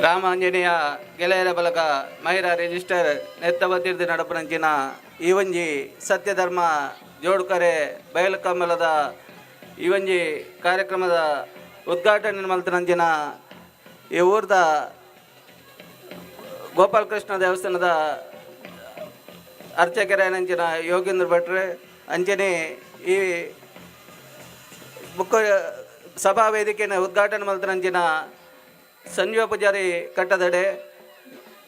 ರಾಮಾಂಜನೇಯ ಗೆಳೆಯರ ಬಲಗ ಮಹಿರ ರಿಜಿಸ್ಟರ್ ನೆತ್ತವತಿರ್ದು ನಡಪನಂಚಿನ ಈ ಒಂಜಿ ಸತ್ಯಧರ್ಮ ಜೋಡ್ಕರೆ ಬಯಲು ಕಂಬಳದ ಈ ಒಂಜಿ ಕಾರ್ಯಕ್ರಮದ ಉದ್ಘಾಟನೆ ಮಲ್ತನಂಚಿನ ಈ ಊರ್ದ ಗೋಪಾಲಕೃಷ್ಣ ದೇವಸ್ಥಾನದ ಅರ್ಚಕರೇನಂಚಿನ ಯೋಗೇಂದ್ರ ಭಟ್ರೆ ಅಂಚನೆ ಈ ಮುಖ್ಯ ಸಭಾ ವೇದಿಕೆಯನ್ನು ಉದ್ಘಾಟನೆ ಮಲ್ತನಂಚಿನ ಸಂಜೀವ ಪೂಜಾರಿ ಕಟ್ಟದಡೆ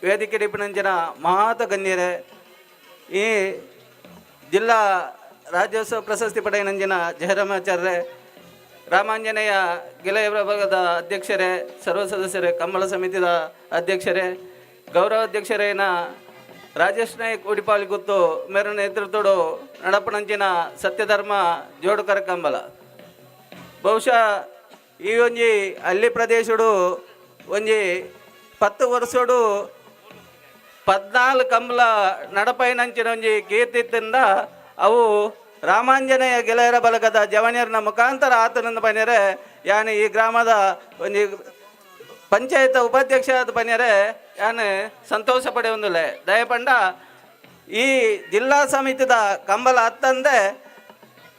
ವೇದಿಕೆ ಡಿಪಣಂಚಿನ ಮಹಾತ ಗಣ್ಯರೇ ಈ ಜಿಲ್ಲಾ ರಾಜ್ಯೋತ್ಸವ ಪ್ರಶಸ್ತಿ ಪಡೆಯನಂಚಿನ ಜಯರಾಮಾಚಾರ್ಯರೇ ರಾಮಾಂಜನೇಯ ಗೆಳೆಯರ ಭಾಗದ ಅಧ್ಯಕ್ಷರೇ ಸರ್ವ ಸದಸ್ಯರೇ ಕಂಬಳ ಸಮಿತಿದ ಅಧ್ಯಕ್ಷರೇ ಗೌರವಾಧ್ಯಕ್ಷರೇನ ರಾಜೇಶ್ ನಾಯ್ಕ್ ಉಡಿಪಾಲಿ ಗುತ್ತು ಮೇರ ನೇತೃತ್ವಡು ನಡಪಣಂಚಿನ ಸತ್ಯಧರ್ಮ ಜೋಡುಕರ ಕಂಬಳ ಬಹುಶಃ ಈ ಒಂಜಿ ಹಳ್ಳಿ ಪ್ರದೇಶಡು ಒಂಜಿ 10 ವರ್ಷಡು 14 ಕಂಬಳ ನಡಪೈನಂಚಿನ ಒಂಜಿ ಕೀರ್ತಿತ್ತಿಂದ ಅವು ರಾಮಾಂಜನೇಯ ಗೆಳೆಯರ ಬಲಗದ ಜವನಿಯರ್ನ ಮುಖಾಂತರ ಆತನಂದ ಪನ್ಯರೆ ಯಾನು ಈ ಗ್ರಾಮದ ಒಂಜಿ ಪಂಚಾಯತ್ ಉಪಾಧ್ಯಕ್ಷ ಆದ ಪನ್ಯರೆ ಯಾನು ಸಂತೋಷ ಪಡೆಯೊಂದಿಲ್ಲ ದಯಪಂಡ ಈ ಜಿಲ್ಲಾ ಸಮಿತಿದ ಕಂಬಳ ಹತ್ತಂದೆ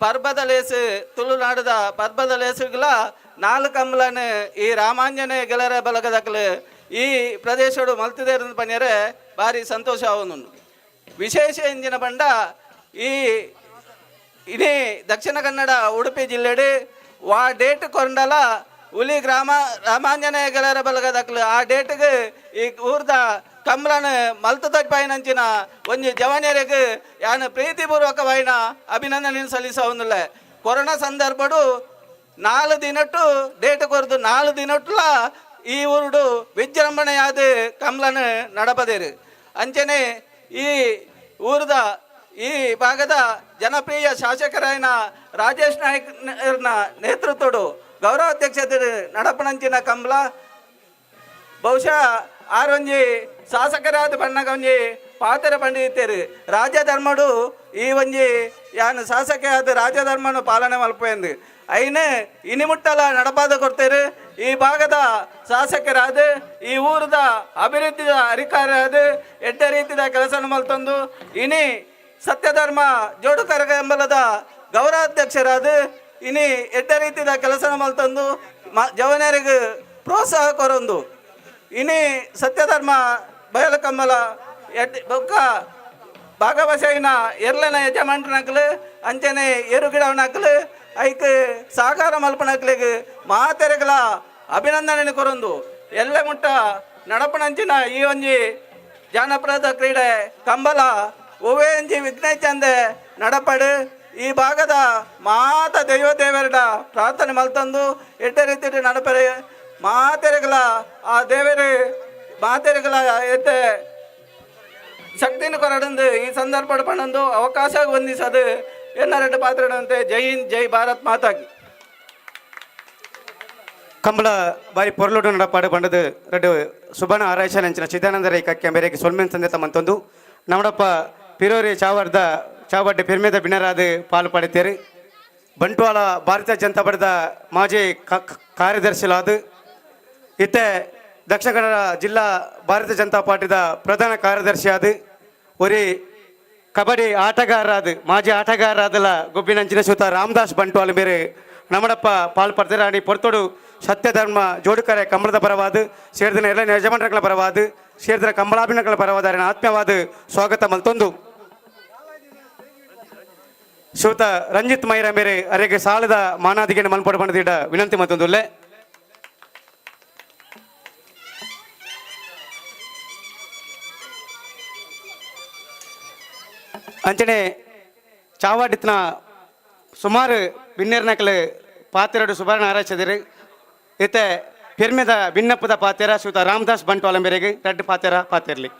ಪರ್ಬದ ಲೇಸು ತುಳುನಾಡದ ಪರ್ಬದ ಲೇಸುಗಳ 4 ಕಂಬಳನ್ನು ಈ ರಾಮಾಂಜನೇಯ ಗೆಳೆಯರ ಬಲಗದಕ್ಕಲು ಈ ಪ್ರದೇಶಡು ಮಲ್ತಿದೆ ಪನ್ಯರೆ ಭಾರಿ ಸಂತೋಷ ಆವೊಂದುಂಡು ವಿಶೇಷ ಎಂಜಿನ ಬಂಡ ಈ ಇಡೀ ದಕ್ಷಿಣ ಕನ್ನಡ ಉಡುಪಿ ಜಿಲ್ಲೆಡು ವಾ ಡೇಟ್ ಕೊಂಡಲ ಹುಲಿ ಗ್ರಾಮ ರಾಮಾಂಜನೇಯ ಗೆಳೆಯರ ಬಲಗದಕ್ಲು ಆ ಡೇಟ್ಗೆ ಈ ಊರ್ದ ಕಂಬ್ಲನ ಮಲ್ತು ತಪ್ಪಾಯಿನಂಚಿನ ಒಂಜಿ ಜವನಿಯರಿಗೆ ಯಾನು ಪ್ರೀತಿಪೂರ್ವಕವಾಯಿನ ಅಭಿನಂದನೆ ಸಲ್ಲಿಸೋದಿಲ್ಲ. ಕೊರೋನಾ ಸಂದರ್ಭಡು 4 ದಿನಟ್ಟು ಡೇಟ್ ಕೊರದು 4 ದಿನಟ್ಲ ಈ ಊರುಡು ವಿಜೃಂಭಣೆಯಾದ ಕಂಬ್ಲನ ನಡಪದೇರು. ಅಂಚನೆ ಈ ಊರದ ಈ ಭಾಗದ ಜನಪ್ರಿಯ ಶಾಸಕರಾಯನ ರಾಜೇಶ್ ನಾಯ್ಕನ ನೇತೃತ್ವಡು ಗೌರವಾಧ್ಯಕ್ಷತೆ ನಡಪನಂಚಿನ ಕಂಬ್ಲ ಬಹುಶಃ ಆರೊಂಜಿ ಶಾಸಕರಾದ ಬಣ್ಣಗ ಒಂಜಿ ಪಾತ್ರ ಪಂಡಿತರು ರಾಜಧರ್ಮಡು ಈ ಒಂಜಿ ಯಾನು ಶಾಸಕ ಆದ ರಾಜಧರ್ಮನು ಪಾಲನೆ ಮಲ್ಪೆಂದು ಐನೆ ಇನಿಮುಟ್ಟಲ ನಡಪಾದ ಕೊಡ್ತೇರು. ಈ ಭಾಗದ ಶಾಸಕರಾದ ಈ ಊರದ ಅಭಿವೃದ್ಧಿಯ ಅಧಿಕಾರಿಯಾದ ಎಡ್ಡ ರೀತಿಯ ಕೆಲಸ ಮಲ್ತಂದು ಇನಿ ಸತ್ಯಧರ್ಮ ಜೋಡುಕರ ಎಂಬಲದ ಗೌರವಾಧ್ಯಕ್ಷರಾದ ಇನಿ ಎಡ್ಡ ರೀತಿಯ ಕೆಲಸ ಮಲ್ತಂದು ಜವನರಿಗೆ ಪ್ರೋತ್ಸಾಹ ಕೊರೊಂದು ಇನಿ ಸತ್ಯಧರ್ಮ ಬಯಲು ಕಮ್ಮಲ ಬೊಕ್ಕ ಭಾಗವಶೈನ ಎರ್ಲನ ಯಜಮಾನ್ರನಕ್ಲು ಅಂಚನೆ ಏರುಗಿಡವನಕ್ಲು ಐಕ್ ಸಹಕಾರ ಮಲ್ಪನಕ್ಲಿಗೆ ಮಾತೆರೆಗಳ ಅಭಿನಂದನೆ ಕೊರೊಂದು ಎಲ್ಲ ಮುಟ್ಟ ನಡಪನಂಚಿನ ಈ ಒಂಜಿ ಜಾನಪದ ಕ್ರೀಡೆ ಕಂಬಲ ಒವೇ ಒಂಜಿ ವಿಘ್ನೇಶ್ ಚಂದೆ ನಡಪಡು ಈ ಭಾಗದ ಮಾತ ದೇವರ ಪ್ರಾರ್ಥನೆ ಮಲ್ತಂದು ಎಡ್ಡ ರೀತಿ ನಡಪರೆ ಮಾತೆರೆಗಳ ಆ ದೇವರು ಮಾತೆರೆಗಳ ಎತ್ತೆ ಶಕ್ತಿನ ಕೊರಡಂದು ಈ ಸಂದರ್ಭ ಪಡಂದು ಅವಕಾಶ ಹೊಂದಿಸದು ಎನ್ನರೆಡ್ಡು ಪಾತ್ರದಂತೆ ಜೈ ಹಿಂದ್ ಜೈ ಭಾರತ್ ಮಾತಾಗಿ ಕಂಬಳ ಬಾರಿ ಪೊರ್ಲುಡು ನಡಪಾಡು ಬಂಡದು ரெண்டு ಸುಬಣ ಆರಾಯ್ಷ ನಂಚಿನ ಚಿದಾನಂದ ರೇಖಕ್ಕೆ ಮೇರೆಗೆ ಸೊಲ್ಮೆನ್ ಸಂದೇತ ಮಂತೊಂದು ನಮ್ಮಡಪ್ಪ ಪಿರೋರಿ ಚಾವರ್ದ ಚಾವಡ್ಡೆ ಪಿರ್ಮೇದ ಬಿನರಾದ ಪಾಲು ಪಡಿತೇರು ಬಂಟ್ವಾಳ ಭಾರತೀಯ ಜನತಾ ಪಕ್ಷದ ಮಾಜಿ ಕಾರ್ಯದರ್ಶಿಲಾದ ಇತ್ತೆ ದಕ್ಷಿಣ ಕನ್ನಡ ಜಿಲ್ಲಾ ಭಾರತೀಯ ಜನತಾ ಪಾರ್ಟಿದ ಪ್ರಧಾನ ಕಾರ್ಯದರ್ಶಿಯಾದ ಒರಿ ಕಬಡ್ಡಿ ಆಟಗಾರರಾದ ಮಾಜಿ ಆಟಗಾರರಾದಲ ಗೊಬ್ಬಿನಂಚಿನ ಸೂತ ರಾಮದಾಸ್ ಬಂಟ್ವಾಳ ಬೇರೆ ನಮ್ಮಡಪ್ಪ ಪಾಲು ಪಡ್ತಾರೆ ಅಡಿ ಪೊರ್ತೋಡು ಸತ್ಯಧರ್ಮ ಜೋಡುಕರೆ ಕಂಬಳದ ಪರವಾದ ಸೇರಿದ ಎಲ್ಲ ಯಜಮಾನಗಳ ಪರವಾದ ಸೇರಿದ ಕಂಬಳಾಭಿನಗಳ ಪರವಾದ ಆತ್ಮೀಯವಾದ ಸ್ವಾಗತ ಮಲ್ತೊಂದು ಶ್ರೀಯುತ ರಂಜಿತ್ ಮೈರ ಮೇರೆ ಅರೆಗೆ ಸಾಲದ ಮಾನಾದಿಗೆ ಮಲ್ಪಡ ಬಂದಿದ್ದ ವಿನಂತಿ ಮತ್ತೊಂದುಲ್ಲೆ ಅಂಚನೆ ಚಾವಾಡಿತ್ನ ಸುಮಾರು ಬಿನ್ನೇರ್ನಕಲು ಪಾತೆರಡು ಸುವರ್ಣ ಆರೈಸಿದಿರಿ ಇತ್ತೆ ಪಿರ್ಮೆದ ಭಿನ್ನಪ್ಪದ ಪಾತೆರ ಶ್ರೀಯುತ ರಾಮದಾಸ್ ಬಂಟ್ವಾಳ ಮೇರೆಗೆ ರೆಡ್ ಪಾತೆರ ಪಾತಿರ್ಲಿ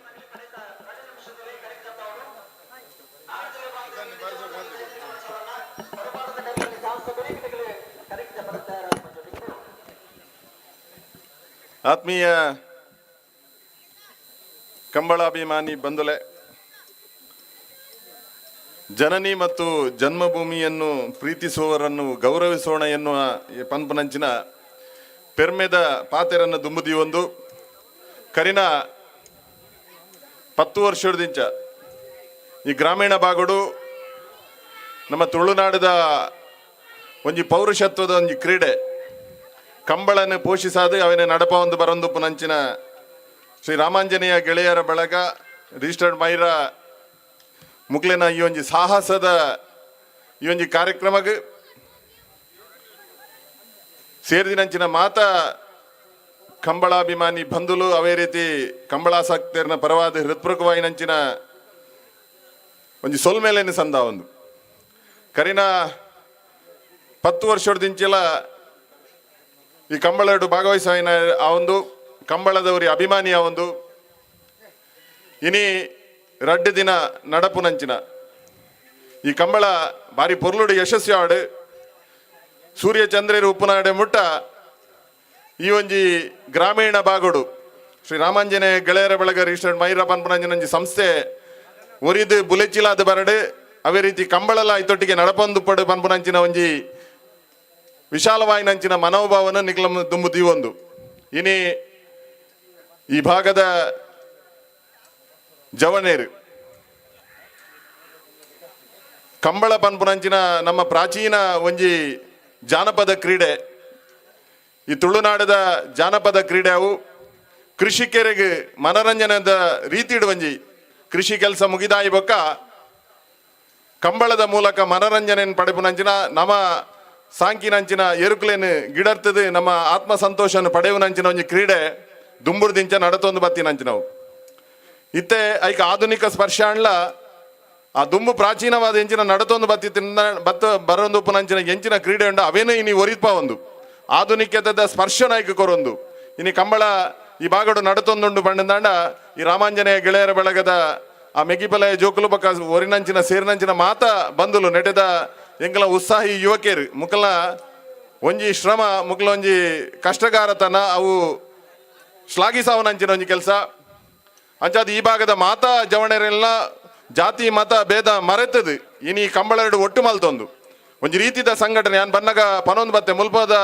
ಆತ್ಮೀಯ ಕಂಬಳಾಭಿಮಾನಿ ಬಂಧುಲೆ, ಜನನಿ ಮತ್ತು ಜನ್ಮಭೂಮಿಯನ್ನು ಪ್ರೀತಿಸುವವರನ್ನು ಗೌರವಿಸೋಣ ಎನ್ನುವ ಪಂಪನಂಚಿನ ಪೆರ್ಮೆದ ಪಾತೆರನ್ನು ದುಂಬುದಿ ಒಂದು ಕರಿನ 10 ವರ್ಷದಿಂದ ಈ ಗ್ರಾಮೀಣ ಭಾಗಡು ನಮ್ಮ ತುಳುನಾಡದ ಒಂಜಿ ಪೌರುಷತ್ವದ ಒಂಜಿ ಕ್ರೀಡೆ ಕಂಬಳನ್ನು ಪೋಷಿಸಾದು ಅವನೇ ನಡಪ ಒಂದು ಬರೊಂದು ಪುನಂಚಿನ ಶ್ರೀ ರಾಮಾಂಜನೇಯ ಗೆಳೆಯರ ಬಳಗ ರಿಜಿಸ್ಟರ್ಡ್ ಮೈರ ಮುಕ್ಲಿನ ಈ ಒಂಜಿ ಸಾಹಸದ ಈ ಒಂಜಿ ಕಾರ್ಯಕ್ರಮಕ್ಕೆ ಸೇರಿದಿನಂಚಿನ ಮಾತ ಕಂಬಳಾಭಿಮಾನಿ ಬಂಧುಲು ಅವೇ ರೀತಿ ಕಂಬಳಾಸಕ್ತರನ ಪರವಾದ ಹೃತ್ಪೂರ್ವಕವಾಯಿನಂಚಿನ ಒಂಜಿ ಸೊಲ್ಮೇಲೇನು ಸಂದ ಒಂದು ಕರಿನ 10 ವರ್ಷದಿಂಚೆಲ್ಲ ಈ ಕಂಬಳಡು ಭಾಗವಹಿಸುವ ಆ ಒಂದು ಕಂಬಳದವರಿ ಅಭಿಮಾನಿ ಆ ಒಂದು ಇನಿ 2 ದಿನ ನಡಪುನಂಚಿನ ಈ ಕಂಬಳ ಬಾರಿ ಪೊರ್ಲುಡು ಯಶಸ್ವಿ ಆಡು ಸೂರ್ಯ ಚಂದ್ರರು ಉಪ್ಪುನಾಡೆ ಮುಟ್ಟ ಈ ಒಂಜಿ ಗ್ರಾಮೀಣ ಭಾಗಡು ಶ್ರೀ ರಾಮಾಂಜನೇಯ ಗೆಳೆಯರ ಬಳಗ ರಿಜಿಸ್ಟರ್ಡ್ ಮೈರ ಪನ್ಪನಂಜನಂಜಿ ಸಂಸ್ಥೆ ಒರಿದು ಬುಲೆಚಿಲಾದ ಬರಡು ಅವೇ ರೀತಿ ಕಂಬಳಲ ಐತೊಟ್ಟಿಗೆ ನಡಪಂದು ಪಡು ಪನ್ಪುನಂಚಿನ ಒಂಜಿ ವಿಶಾಲವಾಯಿನಂಚಿನ ಮನೋಭಾವನ ನಿಕ್ಲಮ್ ದುಂಬುದಿ ಒಂದು ಇನಿ ಈ ಭಾಗದ ಜವನೇರು ಕಂಬಳ ಪನ್ಪುನಂಚಿನ ನಮ್ಮ ಪ್ರಾಚೀನ ಒಂಜಿ ಜಾನಪದ ಕ್ರೀಡೆ ಈ ತುಳುನಾಡದ ಜಾನಪದ ಕ್ರೀಡೆ ಅವು ಕೃಷಿಕರಿಗೆ ಮನರಂಜನದ ರೀತಿಡು ಒಂಜಿ ಕೃಷಿ ಕೆಲಸ ಮುಗಿದಾಯಿ ಬೊಕ್ಕ ಕಂಬಳದ ಮೂಲಕ ಮನರಂಜನೆಯನ್ನು ಪಡೆಪುನಂಚಿನ ನಮ್ಮ ಸಾಂಕಿನಂಚಿನ ಎರುಕುಲೇನು ಗಿಡರ್ತದೆ ನಮ್ಮ ಆತ್ಮ ಸಂತೋಷವನ್ನು ಪಡೆಯುವನಂಚಿನ ಒಂದು ಕ್ರೀಡೆ ದುಂಬುರ್ದಿಂಚ ನಡತೊಂದು ಬತ್ತಿನಂಚಿ ನಾವು ಇತ್ತೆ ಐಕ ಆಧುನಿಕ ಸ್ಪರ್ಶ ಅಣ್ಲ ಆ ದುಂಬು ಪ್ರಾಚೀನವಾದ ಎಂಚಿನ ನಡತೊಂದು ಬರೋದು ಉಪನಂಚಿನ ಎಂಚಿನ ಕ್ರೀಡೆ ಉಂಡು ಅವೇನೇ ಇನಿ ಒರಿಪ ಒಂದು ಆಧುನಿಕತೆದ ಸ್ಪರ್ಶ ನಾಯ್ಕ ಕೊರೊಂದು ಇನಿ ಕಂಬಳ ಈ ಭಾಗಡು ನಡತೊಂದುಂಡು ಬಂಡಂದಾಂಡ ಈ ರಾಮಾಂಜನೇಯ ಗೆಳೆಯರ ಬಳಗದ ಆ ಮೆಗಿಪಲಯ ಜೋಕುಲು ಬಕ್ಕ ಒರಿನಂಚಿನ ಸೇರಿನಂಚಿನ ಮಾತ ಬಂದುಲು ನೆಟೆದ ಎಂಕಲ ಉತ್ಸಾಹಿ ಯುವಕರು ಮುಕ್ಕಲ ಒಂಜಿ ಶ್ರಮ ಮುಕ್ಕಲ ಒಂಜಿ ಕಷ್ಟಗಾರತನ ಅವು ಶ್ಲಾಘಿಸಾವನಂಚಿನ ಒಂಜಿ ಕೆಲಸ ಅಂಚಾದ ಈ ಭಾಗದ ಮಾತಾ ಜವಣರೆಲ್ಲ ಜಾತಿ ಮತ ಭೇದ ಮರೆತದು ಇನಿ ಕಂಬಳೆರಡು ಒಟ್ಟು ಮಲ್ತೊಂದು ಒಂಜಿ ರೀತಿದ ಸಂಘಟನೆ ನಾನು ಬನ್ನಗ ಪನೊಂದು ಬತ್ತೆ ಮುಲ್ಪದ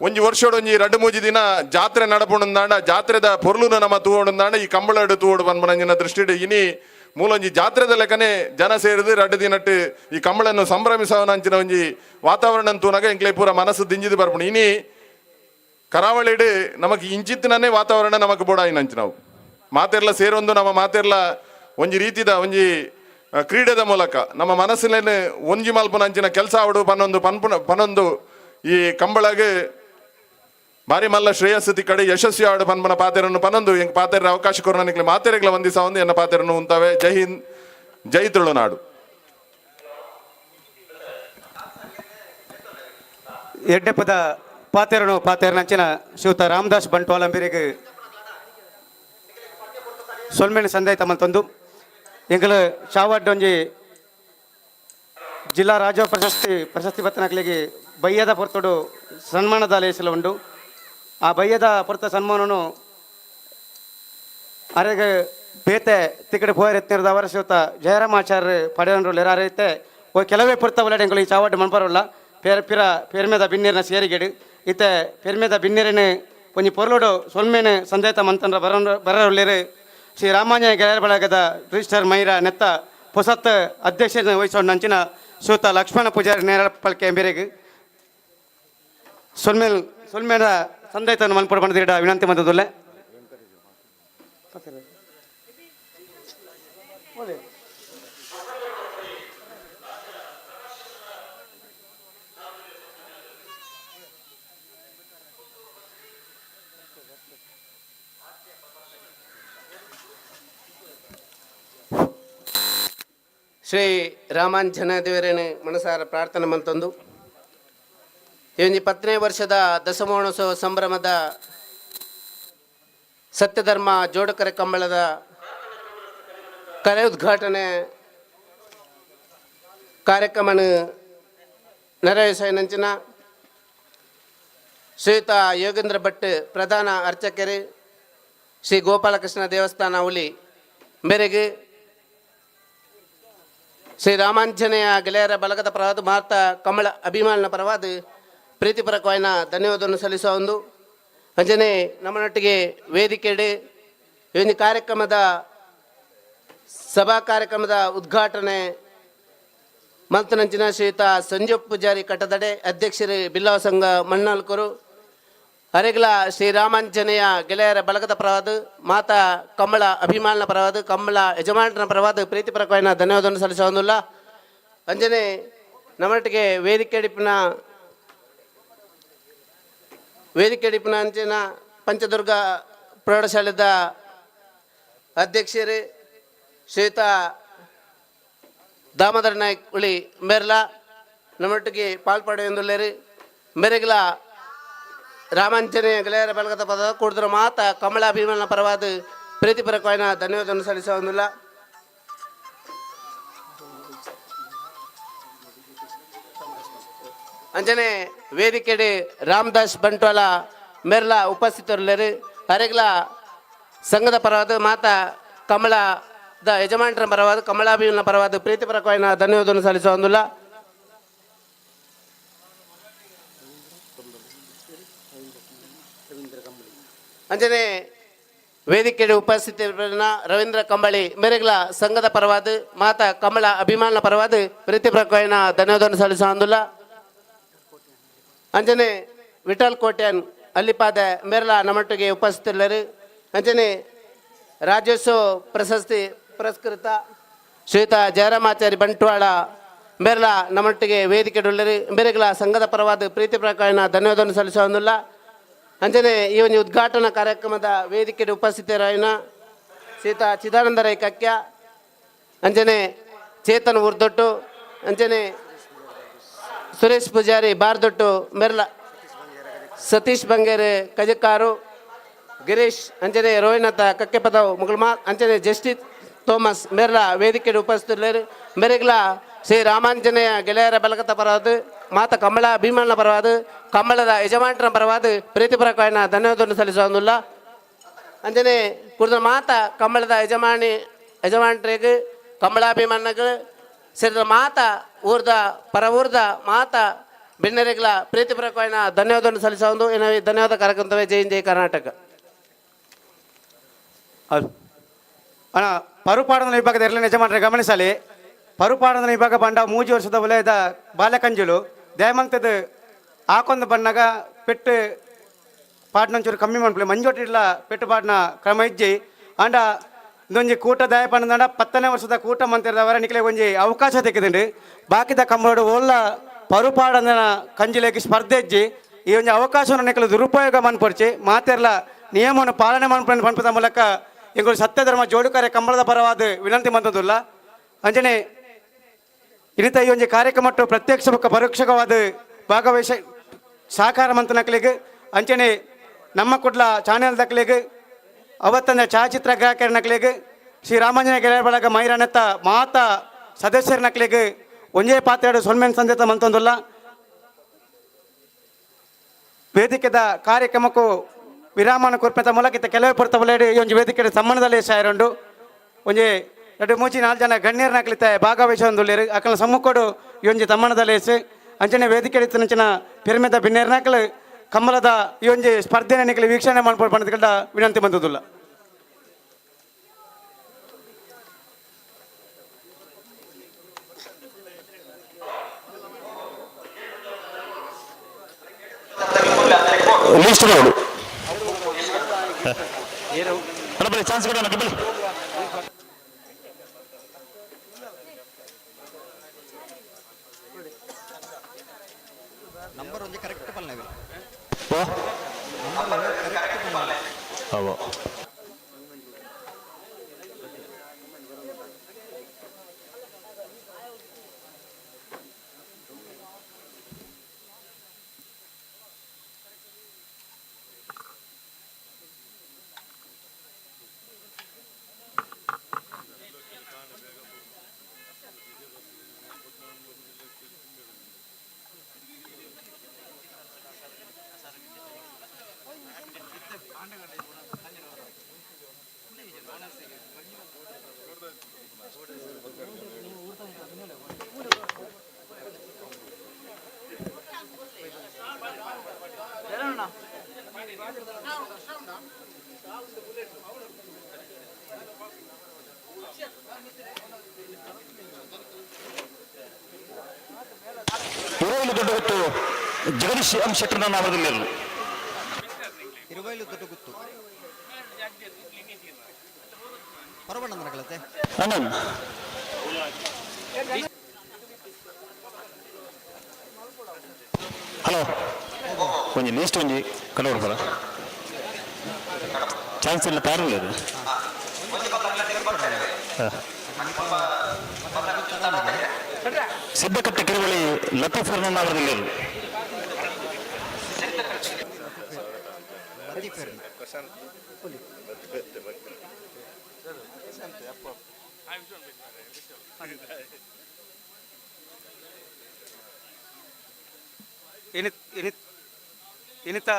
ಒಂಜಿ ವರ್ಷೋಡು ಒಂಜಿ 2-3 ದಿನ ಜಾತ್ರೆ ನಡಪುಂದಾಂಡ ಜಾತ್ರೆದ ಪೊರ್ಲುನ ನಮ್ಮ ತೂವೊಂದಾಂಡ ಈ ಕಂಬಳೆರಡು ತೂವೋಡು ಪನ್ಪನಂಜಿನ ದೃಷ್ಟಿಡು ಇನಿ ಮೂಲೊಂಜಿ ಜಾತ್ರೆದ ಲೆಕ್ಕನೆ ಜನ ಸೇರಿದು 2 ದಿನಟ್ಟು ಈ ಕಂಬಳನ್ನು ಸಂಭ್ರಮಿಸವನಂಚಿನ ಒಂಜಿ ವಾತಾವರಣ ತೂನಾಗ ಎಂಕ್ಲೆ ಪೂರ ಮನಸ್ಸು ದಿಂಜಿದು ಬರ್ಪುಣ ಇನಿ ಕರಾವಳಿಡು ನಮಗೆ ಇಂಚಿತ್ತಿನೇ ವಾತಾವರಣ ನಮಗೆ ಬೋಡಾಯಿನಂಚಿ ನಾವು ಮಾತೆರ್ಲ ಸೇರೊಂದು ನಮ್ಮ ಮಾತೆರ್ಲ ಒಂಜಿ ರೀತಿದ ಒಂಜಿ ಕ್ರೀಡೆದ ಮೂಲಕ ನಮ್ಮ ಮನಸ್ಸಿನ ಒಂಜಿ ಮಲ್ಪುನಂಚಿನ ಕೆಲಸ ಆವಡು ಪನೊಂದು ಈ ಕಂಬಳಗೆ ಬಾರಿ ಮಲ್ಲ ಶ್ರೇಯಸ್ಸತಿ ಕಡೆ ಯಶಸ್ವಿ ಆವಡು ಪನ್ಪನ ಪಾತೆರನ್ನು ಪನೊಂದು ಎಂಗ್ ಪಾತೆರ ಅವಕಾಶ ಕೊರೋನಿಕ್ಲೆ ಮಾತೆರೆಗ್ಲ ವಂದಿಸ ಒಂದು ಎನ್ನ ಪಾತೆರನ್ನು ಉಂತವೆ ಜೈ ಹಿಂದ್ ಜೈ ತುಳುನಾಡು. ಎಡ್ಡೆಪದ ಪಾತೆರನಂಚಿನ ಶ್ರೀಯುತ ರಾಮದಾಸ್ ಬಂಟ್ವಾಳ ಅಂಬೇರಿಗೆ ಸೊಲ್ಮೆನ ಸಂದಾಯ ತಮ್ಮಂತೊಂದು ಎಂಕಲ ಚಾವಾಡ್ ಒಂಜಿ ಜಿಲ್ಲಾ ರಾಜ್ಯ ಪ್ರಶಸ್ತಿ ಬತ್ತನಕ್ಲಿಗೆ ಬಯ್ಯದ ಪೊರ್ತುಡು ಸನ್ಮಾನದ ಲೇಸಲು ಉಂಡು ಆ ಬಯ್ಯದ ಪೊರ್ತ ಸನ್ಮಾನನು ಅರೆಗೆ ಬೇತೆ ತಿಕಡೆ ಪೋಯರೆತ್ತಿರದ ಅವರ ಶ್ರೀಯುತ ಜಯರಾಮಾಚಾರ್ಯ ಪಡೆಯರು ಲೆರಾರೈತೆ ಓ ಕೆಲವೇ ಪೊರ್ತ ಒಳ್ಳೆ ಎಂಕಲು ಈ ಚಾವಾಡ್ ಮನ್ಪರಲ್ಲ ಪೇರ್ಮೇದ ಬಿನ್ನೇರಿನ ಸೇರಿಗೆಡು ಇತ್ತೆ ಪೇರ್ಮೇದ ಬಿನ್ನೇರಿನ ಒಂಜಿ ಪೊರ್ಲುಡು ಸೊಲ್ಮೇನ ಸಂದೇತ ಮಂತಂದ್ರ ಬರೊಳ್ಳೆರು ಶ್ರೀ ರಾಮಾಂಜನೇಯ ಗೆಳೆಯರ ಬಳಗದ ರಿಜಿಸ್ಟರ್ ಮೈರ ನೆತ್ತ ಪೊಸತ್ ಅಧ್ಯಕ್ಷತೆ ವಹಿಸೋಣ ನಂಚಿನ ಶ್ರೀಯುತ ಲಕ್ಷ್ಮಣ ಪೂಜಾರಿ ನೇರಪಲ್ಕೆ ಬೇರೆಗೆ ಸೊಲ್ಮೇನ ಸಂದೇತವನ್ನು ಮನ್ಪಡ ಬಂದಿಡ ವಿನಂತಿ ಮಂತದುಲ್ಲೆ ಶ್ರೀ ರಾಮಾಂಜನ ದೇವರೇನು ಮನಸಾರ ಪ್ರಾರ್ಥನೆ ಮಂತೊಂದು ಈ 10ನೇ ವರ್ಷದ ದಶಮಾನೋತ್ಸವ ಸಂಭ್ರಮದ ಸತ್ಯಧರ್ಮ ಜೋಡಕರೆ ಕಂಬಳದ ಕಲೆ ಉದ್ಘಾಟನೆ ಕಾರ್ಯಕ್ರಮ ನೆರವೇರಿಸಿನ ಶ್ರೀಯುತ ಯೋಗೇಂದ್ರ ಭಟ್ ಪ್ರಧಾನ ಅರ್ಚಕರು ಶ್ರೀ ಗೋಪಾಲಕೃಷ್ಣ ದೇವಸ್ಥಾನ ಹುಲಿ ಮೇರೆಗೆ ಶ್ರೀ ರಾಮಾಂಜನೇಯ ಗೆಳೆಯರ ಬಳಗದ ಪರವಾದ ಭಾರತ ಕಮಲ ಅಭಿಮಾನ ಪರವಾದ ಪ್ರೀತಿಪೂರ್ವಕವಾದ ಧನ್ಯವಾದವನ್ನು ಸಲ್ಲಿಸುವ ಒಂದು ಅಂಜನೆ ನಮ್ಮನೊಟ್ಟಿಗೆ ವೇದಿಕೆಡೆ ಈ ಒಂದು ಕಾರ್ಯಕ್ರಮದ ಸಭಾ ಕಾರ್ಯಕ್ರಮದ ಉದ್ಘಾಟನೆ ಮಂತನಂಚಿನ ಶ್ರೀಯುತ ಸಂಜೀವ್ ಪೂಜಾರಿ ಕಟ್ಟದಡೆ ಅಧ್ಯಕ್ಷರು ಬಿಲ್ಲವ ಸಂಘ ಮಣ್ಣಾಲ್ಕರು ಅರೆಗಲ ಶ್ರೀರಾಮಾಂಜನೇಯ ಗೆಳೆಯರ ಬಳಗದ ಪರವಾದ ಮಾತಾ ಕಮಲ ಅಭಿಮಾನ ಪರವಾದ ಕಮಲ ಯಜಮಾನನ ಪರವಾದ ಪ್ರೀತಿಪೂರ್ವಕವಾದ ಧನ್ಯವಾದವನ್ನು ಸಲ್ಲಿಸೋದಿಲ್ಲ ಅಂಜನೆ ನಮ್ಮೊಟ್ಟಿಗೆ ವೇದಿಕೆ ಅಡಿಪಿನ ಅಂಚಿನ ಪಂಚದುರ್ಗ ಪ್ರೌಢಶಾಲೆದ ಅಧ್ಯಕ್ಷರು ಶ್ರೀಯುತ ದಾಮೋದರ ನಾಯ್ಕ ಉಳಿ ಮೇರ್ಲಾ ನಮ್ಮೊಟ್ಟಿಗೆ ಪಾಲ್ಪಡೆಯುವುದಿಲ್ಲರು ಮೇರೆಗಲ ರಾಮಾಂಜನೇಯ ಗೆಳೆಯರ ಬಳಗದ ಪದ ಕೂಡಿದ್ರ ಮಾತ ಕಮಲ ಅಭಿಮಾನ ಪರವಾದ ಪ್ರೀತಿಪೂರ್ವಕವಾದ ಧನ್ಯವಾದವನ್ನು ಸಲ್ಲಿಸುವುದಿಲ್ಲ ಅಂಜನೆ ವೇದಿಕೆಡೆ ರಾಮದಾಸ್ ಬಂಟ್ವಾಳ ಮೇರ್ಲಾ ಉಪಸ್ಥಿತರಿಲ್ಲರು ಅರೆಗಲ ಸಂಘದ ಪರವಾದ ಮಾತ ಕಮಲದ ಯಜಮಾನರ ಪರವಾದ ಕಮಲಾಭಿಮಾನ ಪರವಾದ ಪ್ರೀತಿಪೂರ್ವಕವಾದ ಧನ್ಯವಾದವನ್ನು ಸಲ್ಲಿಸುವುದಿಲ್ಲ ಅಂಜನೆ ವೇದಿಕೆಡೆ ಉಪಸ್ಥಿತರಿನ ರವೀಂದ್ರ ಕಂಬಳಿ ಮೇರೆಗಲ ಸಂಘದ ಪರವಾದ ಮಾತ ಕಮಲ ಅಭಿಮಾನ ಪರವಾದ ಪ್ರೀತಿಪೂರ್ವಕವಾದ ಧನ್ಯವಾದವನ್ನು ಸಲ್ಲಿಸುವುದಿಲ್ಲ ಅಂಜನೆ ವಿಠಲ್ ಕೋಟ್ಯಾನ್ ಅಲ್ಲಿಪಾದ ಮೇರ್ಲಾ ನಮ್ಮೊಟ್ಟಿಗೆ ಉಪಸ್ಥಿತರಿಲ್ಲರು ಅಂಜನೆ ರಾಜ್ಯೋತ್ಸವ ಪ್ರಶಸ್ತಿ ಪುರಸ್ಕೃತ ಶ್ರೀಯುತ ಜಯರಾಮಾಚಾರಿ ಬಂಟ್ವಾಳ ಬೇರೆಲ್ಲ ನಮ್ಮೊಟ್ಟಿಗೆ ವೇದಿಕೆ ಬೇರೆಗಳ ಸಂಘದ ಪರವಾದ ಪ್ರೀತಿ ಪ್ರಕಾರನ ಧನ್ಯವಾದವನ್ನು ಸಲ್ಲಿಸೋದಿಲ್ಲ. ಅಂಜನೆ ಈ ಒಂದು ಉದ್ಘಾಟನಾ ಕಾರ್ಯಕ್ರಮದ ವೇದಿಕೆಗೆ ಉಪಸ್ಥಿತರಾಯಿನ ಶ್ರೀಯುತ ಚಿದಾನಂದ ರೈ ಕಕ್ಯ ಅಂಜನೆ ಚೇತನ್ ಉರ್ದೊಟ್ಟು ಅಂಜನೆ ಸುರೇಶ್ ಪೂಜಾರಿ ಬಾರ್ದೊಟ್ಟು ಮೆರ್ಲ ಸತೀಶ್ ಬಂಗೇರಿ ಕಜಕಾರು ಗಿರೀಶ್ ಅಂಜನೆ ರೋಹಿಣತ ಕಕ್ಕೆಪದವು ಮುಗುಳ್ಮಾ ಅಂಜನೆ ಜಸ್ಟಿಸ್ ಥೋಮಸ್ ಮೆರ್ಲ ವೇದಿಕೆಗೆ ಉಪಸ್ಥಿತರು ಮೆರೆಗ್ಲ ಶ್ರೀ ರಾಮಾಂಜನೇಯ ಗೆಳೆಯರ ಬಲಗತ ಪರವಾದ ಮಾತ ಕಮಲ ಭೀಮಣ್ಣ ಪರವಾದ ಕಮಲದ ಯಜಮಾನರ ಪರವಾದ ಪ್ರೀತಿಪರಕಾಯನ ಧನ್ಯವಾದವನ್ನು ಸಲ್ಲಿಸೋದಿಲ್ಲ. ಅಂಜನೆ ಕುಡಿದ ಮಾತ ಕಮಲದ ಯಜಮಾನರಿಗೆ ಕಮಲಾಭಿಮಾನಗಳು ಸೇರಿದ ಮಾತ ಊರ್ದ ಪರ ಊರ್ದ ಮಾತ ಬೆಣ್ಣೆರೆಗಳ ಪ್ರೀತಿಪರಕಾಯನ ಧನ್ಯವಾದವನ್ನು ಸಲ್ಲಿಸೋದು ಏನಾಗಿ ಧನ್ಯವಾದ ಕಾರ್ಯಕ್ರಮವೇ ಜೈ ಜೈ ಕರ್ನಾಟಕ. ಅಣ್ಣ ಪರುಪಾಡನ ವಿಭಾಗದ ಎರಡನೇ ಯಜಮಾನರೇ ಗಮನಿಸಲಿ. ಪರುಪಾಡನ ವಿಭಾಗ ಬಂಡ 3 ವರ್ಷದ ವಲಯದ ಬಾಲಕಂಜುಲು ದಯಮಂತದ ಆಕೊಂದು ಬಣ್ಣಗ ಪೆಟ್ಟು ಪಾಡ್ನಂಚೂರು ಕಮ್ಮಿ ಮಾಡ್ಕೊಳ್ಳಿ ಮಂಜೋಟಿಡ್ಲ ಪೆಟ್ಟು ಪಾಡ್ನ ಕ್ರಮ ಇಜ್ಜಿ ಅಂಡ ಇದೊಂಜಿ ಕೂಟ ದಯ ಪಂಡ 10ನೇ ವರ್ಷದ ಕೂಟ ಮಂತಿರದವರ ನಿಖಲೆ ಒಂಜಿ ಅವಕಾಶ ತೆಗೆದುಂಡು ಬಾಕಿದ ಕಮ್ಮಡು ಒಲ್ಲ ಪರುಪಾಡನ ಕಂಜಿಲೆಗೆ ಸ್ಪರ್ಧೆ ಇಜ್ಜಿ ಈ ಒಂದು ಅವಕಾಶವನ್ನು ನಿಖಲು ದುರುಪಯೋಗ ಮನ್ಪೊಡ್ಚಿ ಮಾತೆರ್ಲ ನಿಯಮವನ್ನು ಪಾಲನೆ ಮನ್ಪದ ಮೂಲಕ ಇಂಗಳು ಸತ್ಯಧರ್ಮ ಜೋಡುಕರೆ ಕಂಬಳದ ಪರವಾದ ವಿನಂತಿ ಮಂತದಿಲ್ಲ. ಅಂಜನೆ ಇನ್ನಿತ ಈ ಒಂದು ಕಾರ್ಯಕ್ರಮ ಪ್ರತ್ಯಕ್ಷ ಮತ್ತು ಪರೋಕ್ಷವಾದ ಭಾಗವಹಿಸ ಸಹಕಾರ ಮಂತನಕ್ಲಿಗೆ ಅಂಚನೆ ನಮ್ಮ ಕುಡ್ಲ ಚಾನೆಲ್ ದಕ್ಲಿಗೆ ಅವತ್ತನ ಛಾಯಾಚಿತ್ರ ಗ್ರಾಹಕರನಕ್ಲಿಗೆ ಶ್ರೀ ರಾಮಾಂಜನೇಯ ಗೆಳೆಯರ ಬಳಗ ಮೈರಾನತ್ತ ಮಾತ ಸದಸ್ಯರನಕ್ಲಿಗೆ ಒಂಜೇ ಪಾತ್ರೆಡು ಸೊಲ್ಮೆನ್ ಸಂದೇತ ಮಂತೊಂದಿಲ್ಲ. ವೇದಿಕೆದ ಕಾರ್ಯಕ್ರಮಕ್ಕೂ ವಿರಾಮನ ಕೊರ್ಪೆತ ಮೂಲಕ ಕೆಲವೇ ಪೊರ್ತವಲೇಡಿ ಈ ಒಂದು ವೇದಿಕೆ ಸಂಬಂಧದಲ್ಲಿ ಸಾಯರುಂಡು ಒಂಜೆ 2-3-4 ಜನ ಗಣ್ಯರನಾಗ್ಲಿತ್ತೆ ಭಾಗವಹಿಸೊಂದುಲ್ಲೇರು ಅಕಲ ಸಮ್ಮುಖಡು ಈ ಒಂಜಿ ತಮ್ಮಣದಲ್ಲಿ ಅಂಚನೆ ವೇದಿಕೆ ನಂಚಿನ ಪಿರಮಿದ ಭಿನ್ನೇರ್ನಾಕಲು ಕಮಲದ ಈ ಒಂಜಿ ಸ್ಪರ್ಧೆನ ನಿಖಲು ವೀಕ್ಷಣೆ ಮಾಡ್ಕೊಂಡು ಪಂಡದ ವಿನಂತಿ ಬಂದದಿಲ್ಲ. ಲಿಸ್ಟ್ ನೋಡು ಚಾನ್ಸ್ ಕೊಡೋಣ ಬನ್ನಿ. ನಂಬರ್ ಒಂದು ಕರೆಕ್ಟ್ ಪಲ್ಲೆ ದೊಡ್ಡ ಗೊತ್ತು ಜಗದೀಶ್ ಎಂ ಶೆಟ್ಟರ್ ನಾಮದಲ್ಲಿ ಇರುವೈಲು ದೊಡ್ಡ ಗೊತ್ತು ಪರವಣ್ಣನಗಳತೆ ಅಣ್ಣನ್ ಹಲೋ ಒಂಜಿ ಲಿಸ್ಟ್ ಒಂಜಿ ಕಲವರ್ ಬರ ಚಾನ್ಸ್ ಇಲ್ಲ ತಾರು ಅದು ಸಿದ್ದಕಟ್ಟೆ ಕಿರುವಳಿ ಲತೀಫ್ ಅವರಲ್ಲಿ ಇನ್ನಿತ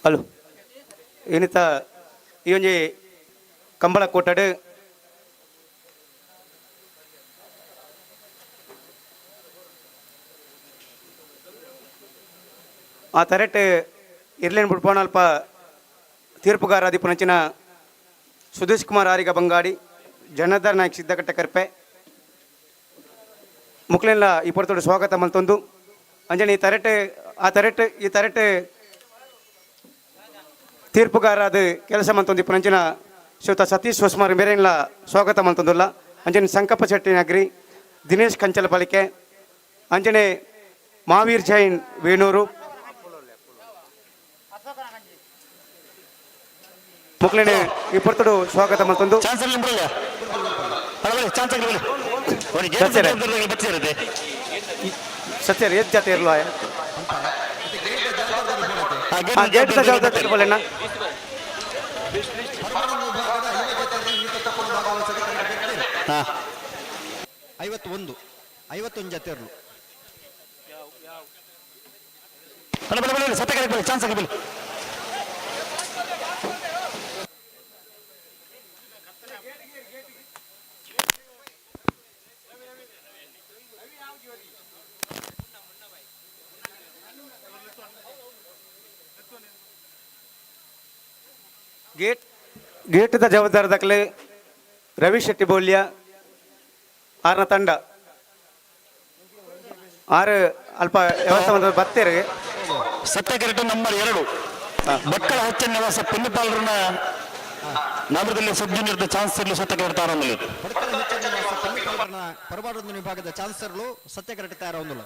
ಹಲೋ ಇನ್ನಿತ ಈ ಒಂಜಿ ಕಂಬಳ ಕೋಟಡು ಆ ತರೆಟ್ ಇರ್ಲೇನು ಬಿಡ್ಪೋಣ ಅಲ್ಪ ತೀರ್ಪುಗಾರ ಅಧಿಪನಂಚಿನ ಸುದೇಶ್ ಕುಮಾರ್ ಆರಿಗ ಬಂಗಾಡಿ ಜನಾರ್ದನ್ ನಾಯ್ಕ ಸಿದ್ದಕಟ್ಟೆ ಕರ್ಪೆ ಮುಕ್ಲೆಲ್ಲ ಈ ಪೊರ್ತೋಡು ಸ್ವಾಗತ ಮಲ್ತೊಂದು ಅಂಜನೆ ಈ ತರೆಟ್ ತೀರ್ಪುಗಾರ ಅದು ಕೆಲಸ ಮಂತೊಂದು ಪುನಂಚಿನ ಶ್ರೀಯುತ ಸತೀಶ್ ಹೊಸ್ಮಾರ್ ಮೇರೆಲ್ಲ ಸ್ವಾಗತ ಮಂತಂದುಲ್ಲ ಅಂಜನೆ ಸಂಕಪ್ಪ ಶೆಟ್ಟಿ ನಗರಿ ದಿನೇಶ್ ಕಂಚಲಪಳಿಕೆ ಅಂಜನೆ ಮಾವೀರ್ ಜೈನ್ ವೇಣೂರು ಮುಕ್ಲೆನೆ ಇಪ್ಪತ್ತಡು ಸ್ವಾಗತ ಮಂತಂದು ಸತ್ಯ ಏತ್ ಜಾತಿ ಇರಲ್ವಾ ಗೇಟ್ ಜವಾಬ್ದಾರಿ ತಿಳ್ಕೊಳ್ಳೋಣ. ಹಾ 51 ಜೊತೆ ಇರಲು ಸತ್ಯ ಕರೆಕ್ಟ್ ಚಾನ್ಸ್ ಆಗಿ ಗೇಟ್ದ ಜವಾಬ್ದಾರಿ ದಾಖಲೆ ರವಿ ಶೆಟ್ಟಿ ಬೋಲ್ಯ ಆರನ ತಂಡ 6 ಅಲ್ಪ ವ್ಯವಸ್ಥೆ ಬತ್ತೇರಿ ಸತ್ಯ ಕರೆಕ್ಟ್ ನಂಬರ್ 2 ಮಕ್ಕಳ ಹೆಚ್ಚಿನ ನಿವಾಸ ಪೆನ್ನುಪಾಲರನ್ನ ನಗರದಲ್ಲಿ ಸಬ್ ಜೂನಿಯರ್ದ ಚಾನ್ಸರ್ಲು ಸತ್ಯ ಕರೆಕ್ಟ್ ಆರಂಭ ಪರಬಾರದು ವಿಭಾಗದ ಚಾನ್ಸರ್ಲು ಸತ್ಯ ಕರೆಕ್ಟ್ ತಯಾರೊಂದಿಲ್ಲ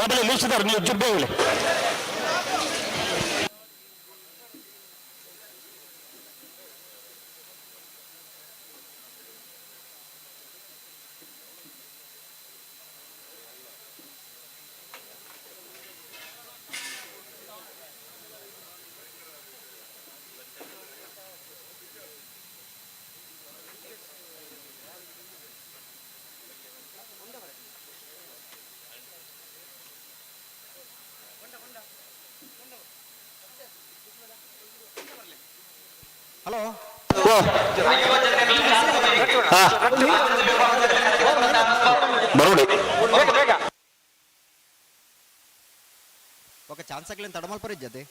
ಆಮೇಲೆ ಲೀಸಿದಾರೆ ನೀವು ಜುಬ್ಬೆ ಹೇಳಿ ಹಲೋ ಬರೋಡಿ ఒక ఛాన్స్ ಆಗ್ಲಿಂದ ತಡಮಲ್ಪರಿಜ್ಜದೆ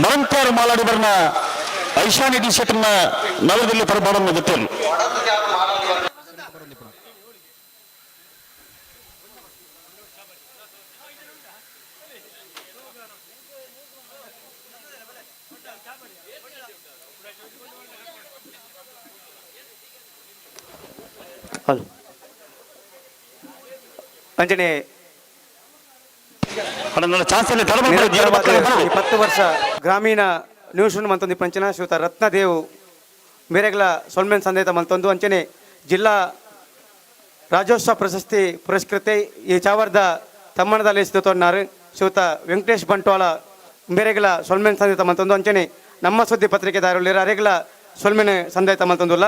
ನಿರಂತರ ಮಾಲಾಡಿ ಬರ್ನ ಐಶಾನಿ ಟಿ ಶರ್ಟ್ ನಗರದಲ್ಲಿ ಪರಬಾಡನ್ನು ಗೊತ್ತಿರಲು ಅಂಜನೆ 10 ವರ್ಷ ಗ್ರಾಮೀಣ ನ್ಯೂಸ್ ಮಂತೊಂದು ಪಂಚನ ಶ್ರೀಯುತ ರತ್ನದೇವ್ ಮೇರೆಗಳ ಸೊಲ್ಮೆನ್ ಸಂದೇತ ಮಂತೊಂದು ಅಂಚನೆ ಜಿಲ್ಲಾ ರಾಜ್ಯೋತ್ಸವ ಪ್ರಶಸ್ತಿ ಪುರಸ್ಕೃತೆ ಈ ಚಾವರ್ದ ತಮ್ಮಣದಲ್ಲಿ ಸ್ಥಿತೊన్నారు ಶ್ರೀಯುತ ವೆಂಕಟೇಶ್ ಬಂಟ್ವಾಳ ಮೇರೆಗಳ ಸೊಲ್ಮೆನ್ ಸಂದೇತ ಮಂತೊಂದು ಅಂಚನೆ ನಮ್ಮ ಸುದ್ದಿ ಪತ್ರಿಕೆದಾರರು ಅರೆಗಳ ಸೊಲ್ಮೆನ್ ಸಂದೇತ ಮಂತೊಂದುಲ್ಲ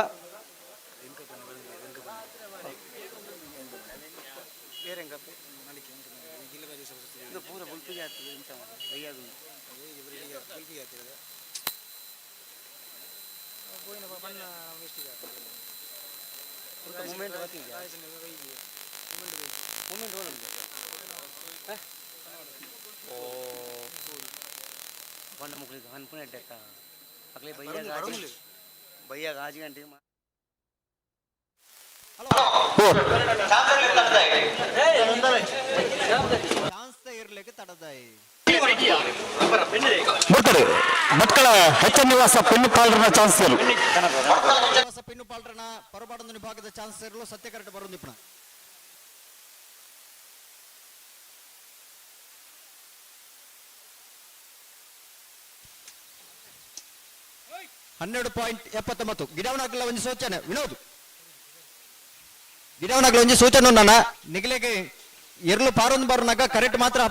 ಬರ್ತಾರೆ ಮಕ್ಕಳ ಹೆಚ್ಚಿನ ನಿವಾಸ ಪೆನ್ನುಪಾಲರನ ಚಾನ್ಸ್ ಪೆನ್ನುಪಾಲರನ ಪರಬಾಡದ ವಿಭಾಗದ ಚಾನ್ಸ್ ಇರಲು ಸತ್ಯ ಕರೆಕ್ಟ್ ಬರೋದಿಪ್ಪಣ 12.79 ಗಿಡವನಾಗಲ ಒಂದು ಸೂಚನೆ ವಿನೋದ್ ಗಿಡವನಾಗಲ ಒಂದು ಸೂಚನೆ ನನ್ನ ನಿಗಲೆಗೆ ಎರಲು ಪಾರೊಂದು ಬರೋನಾಗ ಕರೆಕ್ಟ್ ಮಾತ್ರ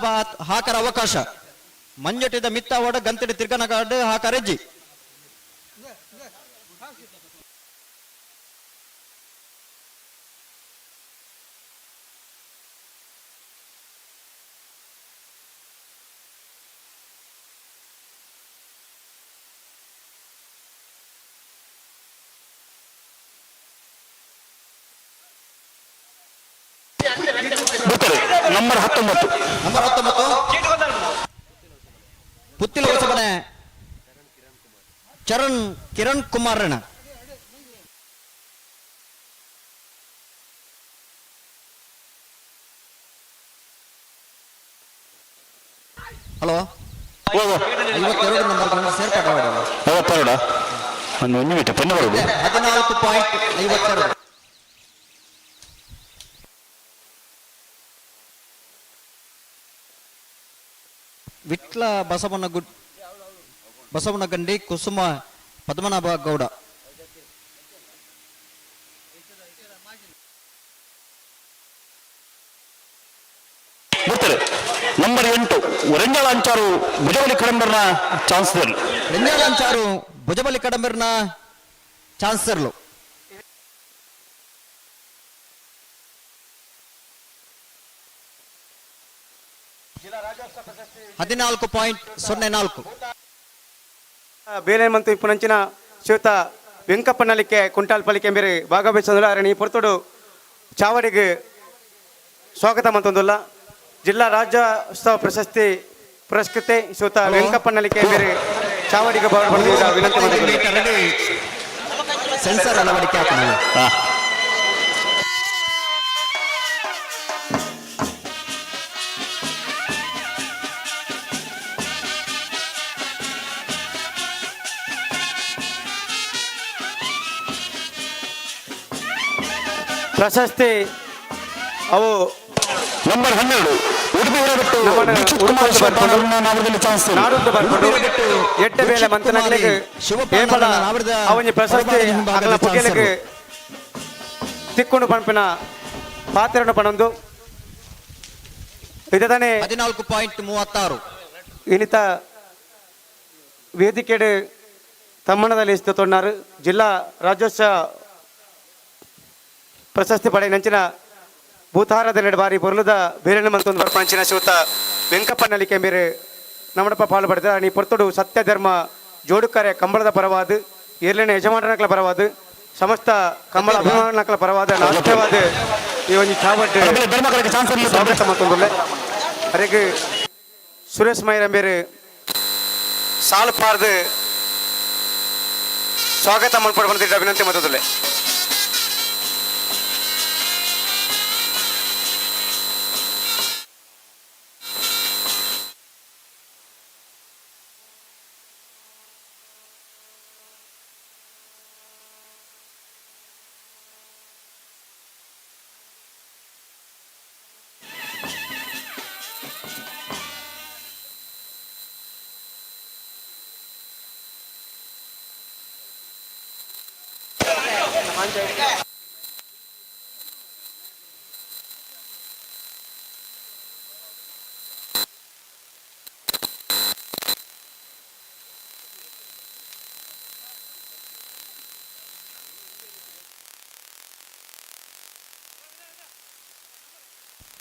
ಹಾಕರ ಅವಕಾಶ ಮಂಜಟಿದ ಮಿತ್ತಾವಡ ಗಂತಡಿ ತಿರ್ಗನಗಾಡು ಹಾಕರೆಜ್ಜಿ number 19 number 19 Puttila Hosamane Charan Kiran Kumaranna. Hello 52 number ಸೇರ್ಪಡೆ 14.52. ವಿಟ್ಲ ಬಸವನಗಂಡಿ ಕುಸುಮ ಪದ್ಮನಾಭ ಗೌಡ. ನಂಬರ್ 8 ರೆಂಜಾಳಂಚಾರು ಭುಜಬಲಿ ಕಡಂಬರ್ನ ಚಾನ್ಸಲರ್. ರೆಂಜಾಳಂಚಾರು ಭುಜಬಲಿ ಕಡಂಬರ್ನ ಚಾನ್ಸಲರ್ಲು. $14.04. ಬೇಲೆ ಮತ್ತು ಪುನಂಚಿನ ಶ್ರೀಯುತ ವೆಂಕಪ್ಪನಲಿಕೆ ಕುಂಟಾಲ್ಪಲ್ಲಿಕೆ ಮೇರೆ ಭಾಗವಹಿಸೋದಿಲ್ಲ. ಅರಣಿ ಪೊರ್ತುಡು ಚಾವಡಿಗೆ ಸ್ವಾಗತ ಮಂತೊಂದುಲ್ಲ. ಜಿಲ್ಲಾ ರಾಜ್ಯೋತ್ಸವ ಪ್ರಶಸ್ತಿ ಪುರಸ್ಕೃತೆ ಶ್ರೀಯುತ ವೆಂಕಪ್ಪನಲಿಕೆ ಮೇರೆ ಚಾವಡಿಗೆ ಭಾಗವಹಿಸಿದ ವಿನಂತಿ ಮಾಡಿದ್ದಾರೆ. ಸೆನ್ಸರ್ ಅಳವಡಿಕೆ ಹಾಕಿ ಪ್ರಶಸ್ತಿ ಅವು ನಂಬರ್ 12 ಉಡುಪಿ ನಾಡುದ್ದು ಬರ್ಕೊಂಡು ಎಟ್ಟು ಬೇಲೆ ಮಂತನಗಳಿಗೆ ಅವನಿ ಪ್ರಶಸ್ತಿ ಅಗಲ ಪುಗ್ಗೆಲಿಗೆ ತಿಕ್ಕೊಂಡು ಪಂಪಿನ ಪಾತ್ರೆಯನ್ನು ಪಣೊಂದು ಇದನೇ 14.36. ಇನಿತ ವೇದಿಕೆಡೆ ತಮ್ಮಣದಲ್ಲಿ ತೊಂಡಾರು ಜಿಲ್ಲಾ ರಾಜ್ಯೋತ್ಸವ ಪ್ರಶಸ್ತಿ ಪಡೆ ನಂಚಿನ ಭೂತಾರದ ನೆಡ ಬಾರಿ ಬೊರ್ಲುದ ಬೇರೆನ ಮಂತೊಂದು ಬರ್ಪಂಚಿನ ಶ್ರೀಯುತ ವೆಂಕಪ್ಪನಲಿಕೆ ಮೇರೆ ನಮ್ಮಡಪ್ಪ ಪಾಲು ಪಡೆದ ನೀ ಪೊರ್ತೊಡು ಸತ್ಯ ಧರ್ಮ ಜೋಡುಕರೆ ಕಂಬಳದ ಪರವಾದ ಏರ್ಲಿನ ಯಜಮಾನನಕಲ ಪರವಾದ ಸಮಸ್ತ ಕಂಬಳ ಅಭಿಮಾನಕಲ ಪರವಾದ ನಾಟ್ಯವಾದ ಈ ಒಂದು ಚಾವಟ್ಟು ಸ್ವಾಗತ ಮಂತೊಂದುಲ್ಲೆ ಅರೆಗೆ ಸುರೇಶ್ ಮೈರ ಮೇರೆ ಸಾಲು ಪಾರ್ದು ಸ್ವಾಗತ ಮಲ್ಪಡ್ಕೊಂಡಿದ್ದ ವಿನಂತಿ ಮಂತೊಂದುಲ್ಲೆ.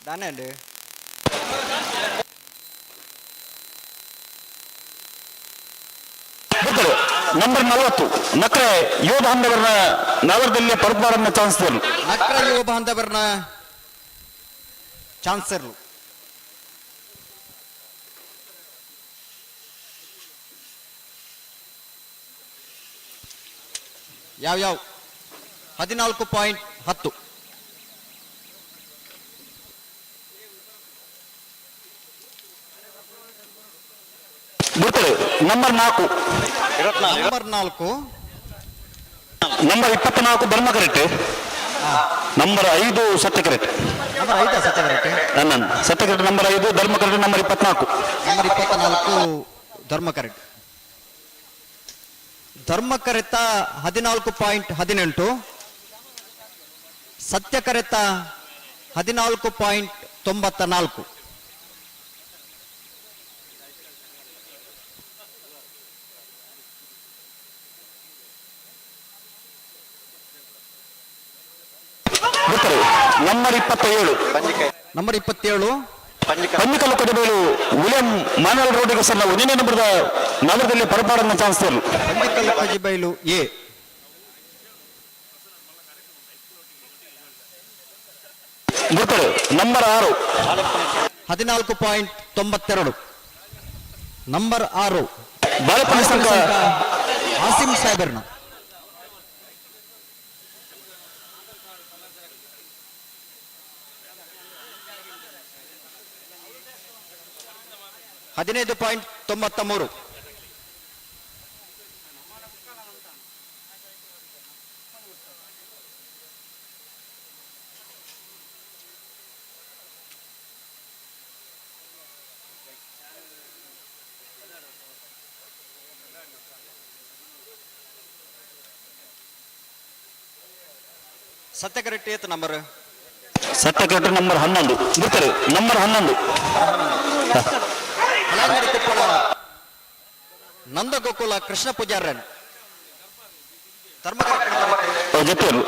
దానే అండి ನಂಬರ್ 40 ನಕ್ರೆ ಯುವ ಬಾಂಧವರನ್ನ ನಗರದಲ್ಲಿ ಪರಪಾರನ್ನ ಚಾನ್ಸಲರ್. ನಕ್ರೆ ಯುವ ಬಾಂಧವರನ್ನ ಚಾನ್ಸಲರ್. ಯಾವ 14.10. ನಂಬರ್ 4 ನಂಬರ್ 24 ಧರ್ಮಕರೆಟ್. ನಂಬರ್ 5 ಸತ್ಯಕರೆಟ್. ಸತ್ಯಕರೆಟ್ ನಂಬರ್ 5 ಧರ್ಮಕರೆಟ್. ನಂಬರ್ 24 ಧರ್ಮಕರೆಟ್. ಧರ್ಮಕರೆತ 14.18. ಸತ್ಯಕರೆತ 14.94. ನಂಬರ್ 27 ನಂಬರ್ 27 ಪಂಜಿಕಲ್ಲು ಕೊಡಬೇಲು ವಿಲಿಯಂ ಮಾನಲ್ ರೋಡಿಗೆ ಸಲ್ಲ 1ನೇ ನಂಬರ್ದ ನಗರದಲ್ಲಿ ಪರಪಾರನ್ನ ಚಾನ್ಸಲರ್. ಪಂಜಿಕಲ್ಲು ಕಜಿಬೈಲು ಎ. ನಂಬರ್ 6 14.92. ನಂಬರ್ 6 ಬಾಲಪನ ಸಂಘ ಆಸಿಂ ಸಾಹೇಬರ್ನ. $15.93. ಸತ್ಯಕರೆಟ್ಟಿ ಏತ್ ನಂಬರ್ ಸತ್ಯಕಟ್ಟು ನಂಬರ್ 11 ಬಿಡ್ತಾರೆ ನಂಬರ್ 11 ಹಳಂಗಡಿ ಕೊಪ್ಪಳ ನಂದಗೋಕುಲ ಕೃಷ್ಣ ಪೂಜಾರನ್ ಧರ್ಮಕರೆಟ್ಟಿ ಜೊತೆಯರು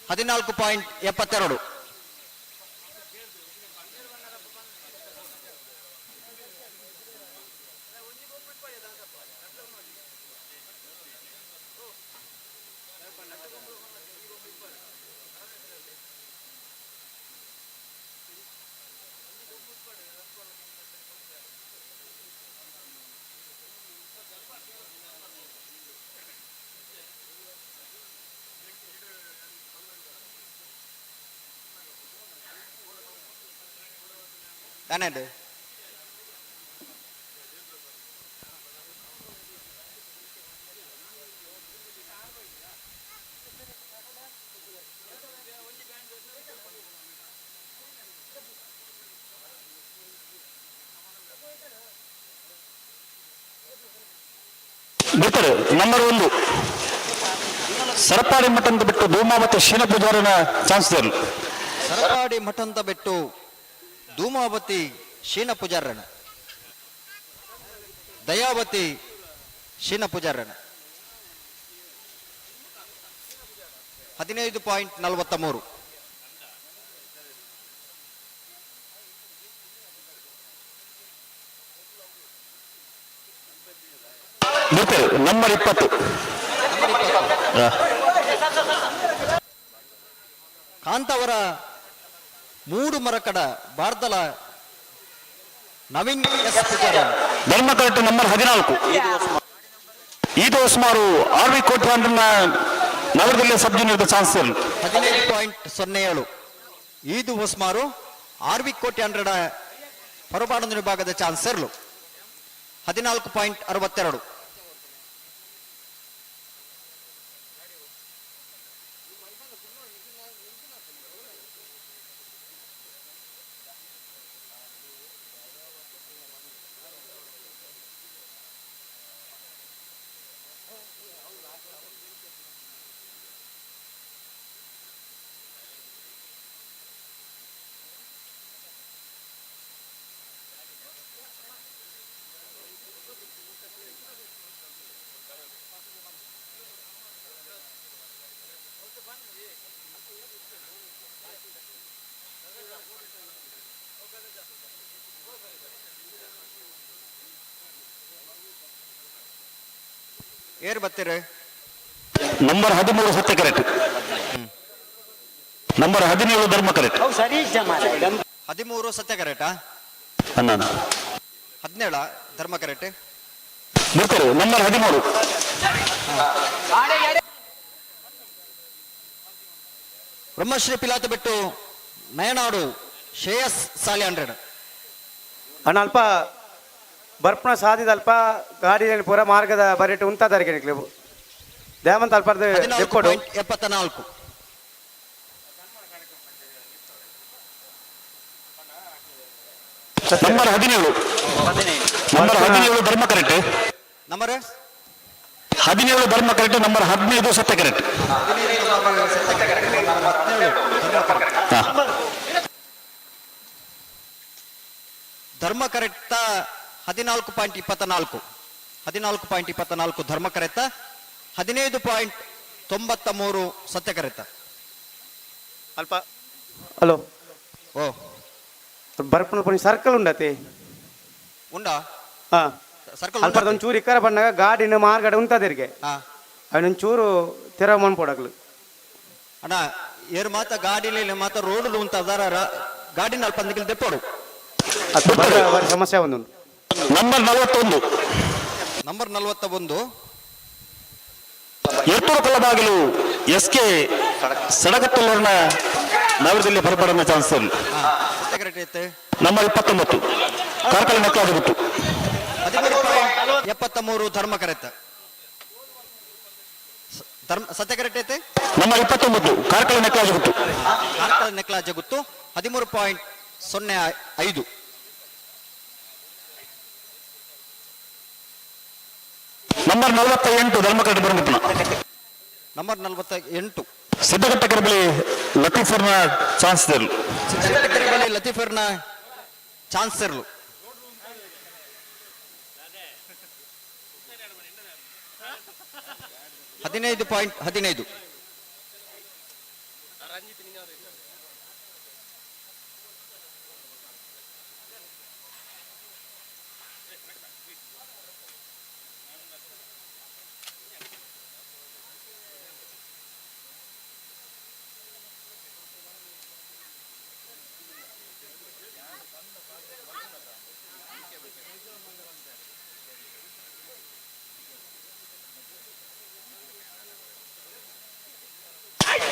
14.72. Kanan deh. ಬಿಡ್ತಾರೆ ನಂಬರ್ 1 ಸರಪಾಡಿ ಮಠ ಅಂತ ಬಿಟ್ಟು ಧೂಮಾವತಿ ಶೀನ ಪೂಜಾರನ ಚಾನ್ಸ್ ಇದೆ. ಸರಪಾಡಿ ಮಠ ಅಂತ ಬಿಟ್ಟು ಧೂಮಾವತಿ ಶೀನ ಪೂಜಾರನ ದಯಾವತಿ ಶೀನ ಪೂಜಾರನ 15.43. ಬಿಡ್ತಾರೆ ನಂಬರ್ 20 ಕಾಂತವರ ಮೂಡು ಮರಕಡ ಭಾರತದ ನವೀನ್ ಎಸ್ ಪೂಜಾರನ್ ಧರ್ಮ ಕರೆಕ್ಟ್ ನಂಬರ್ 14 ಇದು ಸುಮಾರು 6 ಕೋಟಿ ಅಂದ್ರನ್ನ ನಗರದಲ್ಲಿ ಸಬ್ ಜೂನಿಯರ್ ಚಾನ್ಸ್ ಇದೆ. 15.07. ಈದು ಹೊಸ್ಮಾರು 6 ಕೋಟಿ 100 ಹೊರಬಾಣದ ವಿಭಾಗದ ಚಾನ್ಸ್ ಇರಲು 14.62. ಏರ್ ಬರ್ತೀರಿ ನಂಬರ್ 13 ಸತ್ಯ ಕರೆಕ್ಟ್ ನಂಬರ್ 17 ಧರ್ಮ ಕರೆಕ್ಟ್ 13 ಸತ್ಯ ಕರೆಕ್ಟಾ 17 ಧರ್ಮ ಕರೆಕ್ಟ್ ಬಿಡ್ತಾರೆ ನಂಬರ್ 13 ಬ್ರಹ್ಮಶ್ರೀ ಪಿಲಾತ ಬಿಟ್ಟು ನಯನಾಡು ಶ್ರೇಯಸ್ ಸಾಲಿ 100. ಅಣ್ಣ ಅಲ್ಪ ಬರ್ಪಣ ಸಾಧಿದ ಅಲ್ಪ ಗಾಡಿ ಪೂರ ಮಾರ್ಗದ ಬರೆಟ್ಟು ಉಂತ ತಾರೀಕು ನಿಕ್ಲೇವು ದೇವಂತ ಅಲ್ಪದ ಎಕ್ಕೊಡು 74. ನಂಬರ್ 17 ನಂಬರ್ 17 ಧರ್ಮ ಕರೆಕ್ಟ್ ನಂಬರ್ 17 ಧರ್ಮ ಕರೆಕ್ಟ್ ನಂಬರ್ 15 ಸತ್ಯ ಕರೆಕ್ಟ್ ಧರ್ಮ ಕರೆಕ್ಟ 14.24. 14.24 ಧರ್ಮ ಕರೆಕ್ಟ 15.93 ಸತ್ಯ ಕರೆಕ್ಟ. ಅಲ್ಪ ಹಲೋ ಓ ಬರ್ಪಣ ಪಣಿ ಸರ್ಕಲ್ ಉಂಡತಿ ಉಂಡಾ ಹಾ ಸರ್ಕಲ್ ಅಲ್ಪ ಒಂಚೂರು ಇಕ್ಕರ ಬಣ್ಣಗ ಗಾಡಿನ ಮಾರ್ಗಡೆ ಉಂತದಿರಿಗೆ ಹಾ ಅವನೊಂಚೂರು ತೆರವು ಮಾಡ್ಕೊಡಕ್ಲು ಅಣ್ಣ ಏರ್ ಮಾತ ಗಾಡಿಲಿ ಮಾತ ರೋಡ್ ಅಂತ ಅದರ ಗಾಡಿ ನಾಲ್ ಪಂದಿಗೆ ದೆಪ್ಪೋಡು ಸಮಸ್ಯೆ ಒಂದು number 41 number 41 Etturu Kollabagilu SK ಸಡಗತ್ತೂರಿನ ನಗರದಲ್ಲಿ ಹೊರಪಡನ ಚಾನ್ಸ್ ನಂಬರ್ 29 ಕಾರ್ಕಳ ನೆಕ್ಲಾಜಗುತ್ತು 13.73 ಧರ್ಮ ಕರೆತ ಸತ್ಯ ಕರೆಕ್ಟ್ ಐತೆ ನಂಬರ್ 29 ಕಾರ್ಕಳ ನೆಕ್ಲಾಜಗುತ್ತು ಕಾರ್ಕಳ ನೆಕ್ಲಾಜಗುತ್ತು 13.05 ನಂಬರ್ 48 ಧರ್ಮಕರಟ ಬರಂಗಪ್ಪನ ನಂಬರ್ 48 ಸಿದ್ದಗಟ್ಟ ಕರಬಳಿ ಲತೀಫರ್ನ ಚಾನ್ಸ್ ತೆರಲು ಲತೀಫರ್ನ ಚಾನ್ಸ್ ತೆರಲು ಹದಿನೈದು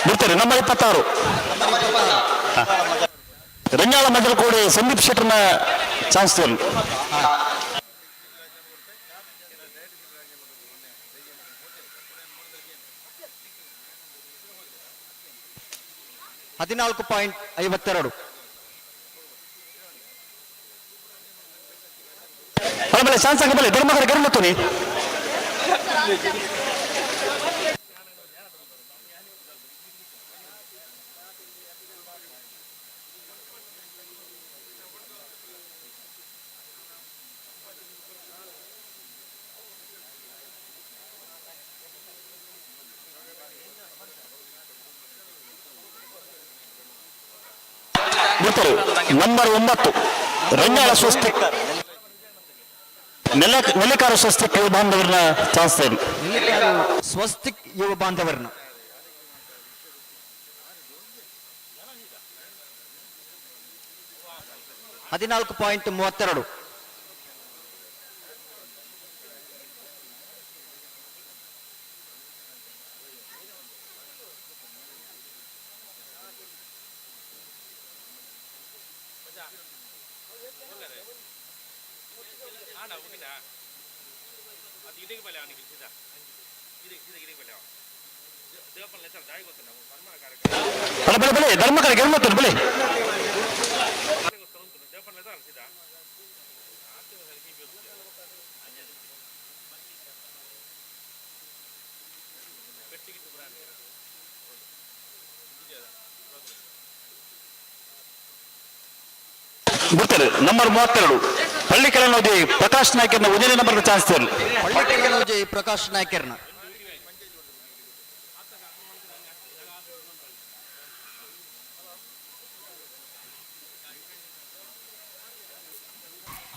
ಬಿಡ್ತಾರೆ ನಂಬರ್ 26 ರಂಗಾಳ ಮಜಲಕೋಡಿ ಸಂದೀಪ್ ಶೆಟ್ಟರ್ನ ಚಾನ್ಸ್ ತೆರಲು $14.52 ಬಲೆ ಚಾನ್ಸ್ ಆಗಬಲ್ಲ ಧರ್ಮಕರ ಗೆಲ್ಲುತ್ತೀನಿ ಬಿಡ್ತಾರೆ ನಂಬರ್ 9 ರಂಗಾಳ ಸ್ವಸ್ತಿಕ್ ನೆಲೆಕಾರ ಸ್ವಸ್ತಿಕ್ ಯುವ ಬಾಂಧವರನ್ನ ಚಾನ್ಸ್ ತೆರಲು ಸ್ವಸ್ತಿಕ್ ಯುವ ಬಾಂಧವರನ್ನ $14.32 ಬಲೆ ಧರ್ಮಕರ ಗೆಲ್ಲುತ್ತಾರೆ ಬಲೆ ಬಿಡ್ತಾರೆ ನಂಬರ್ 32 ಪಳ್ಳಿಕೆಳನೋಜಿ ಪ್ರಕಾಶ್ ನಾಯ್ಕರ್ನ ಉದಯನ ನಂಬರ್ ಚಾನ್ಸ್ ತೆರಲು ಪಳ್ಳಿಕೆಳನೋಜಿ ಪ್ರಕಾಶ್ ನಾಯ್ಕರ್ನ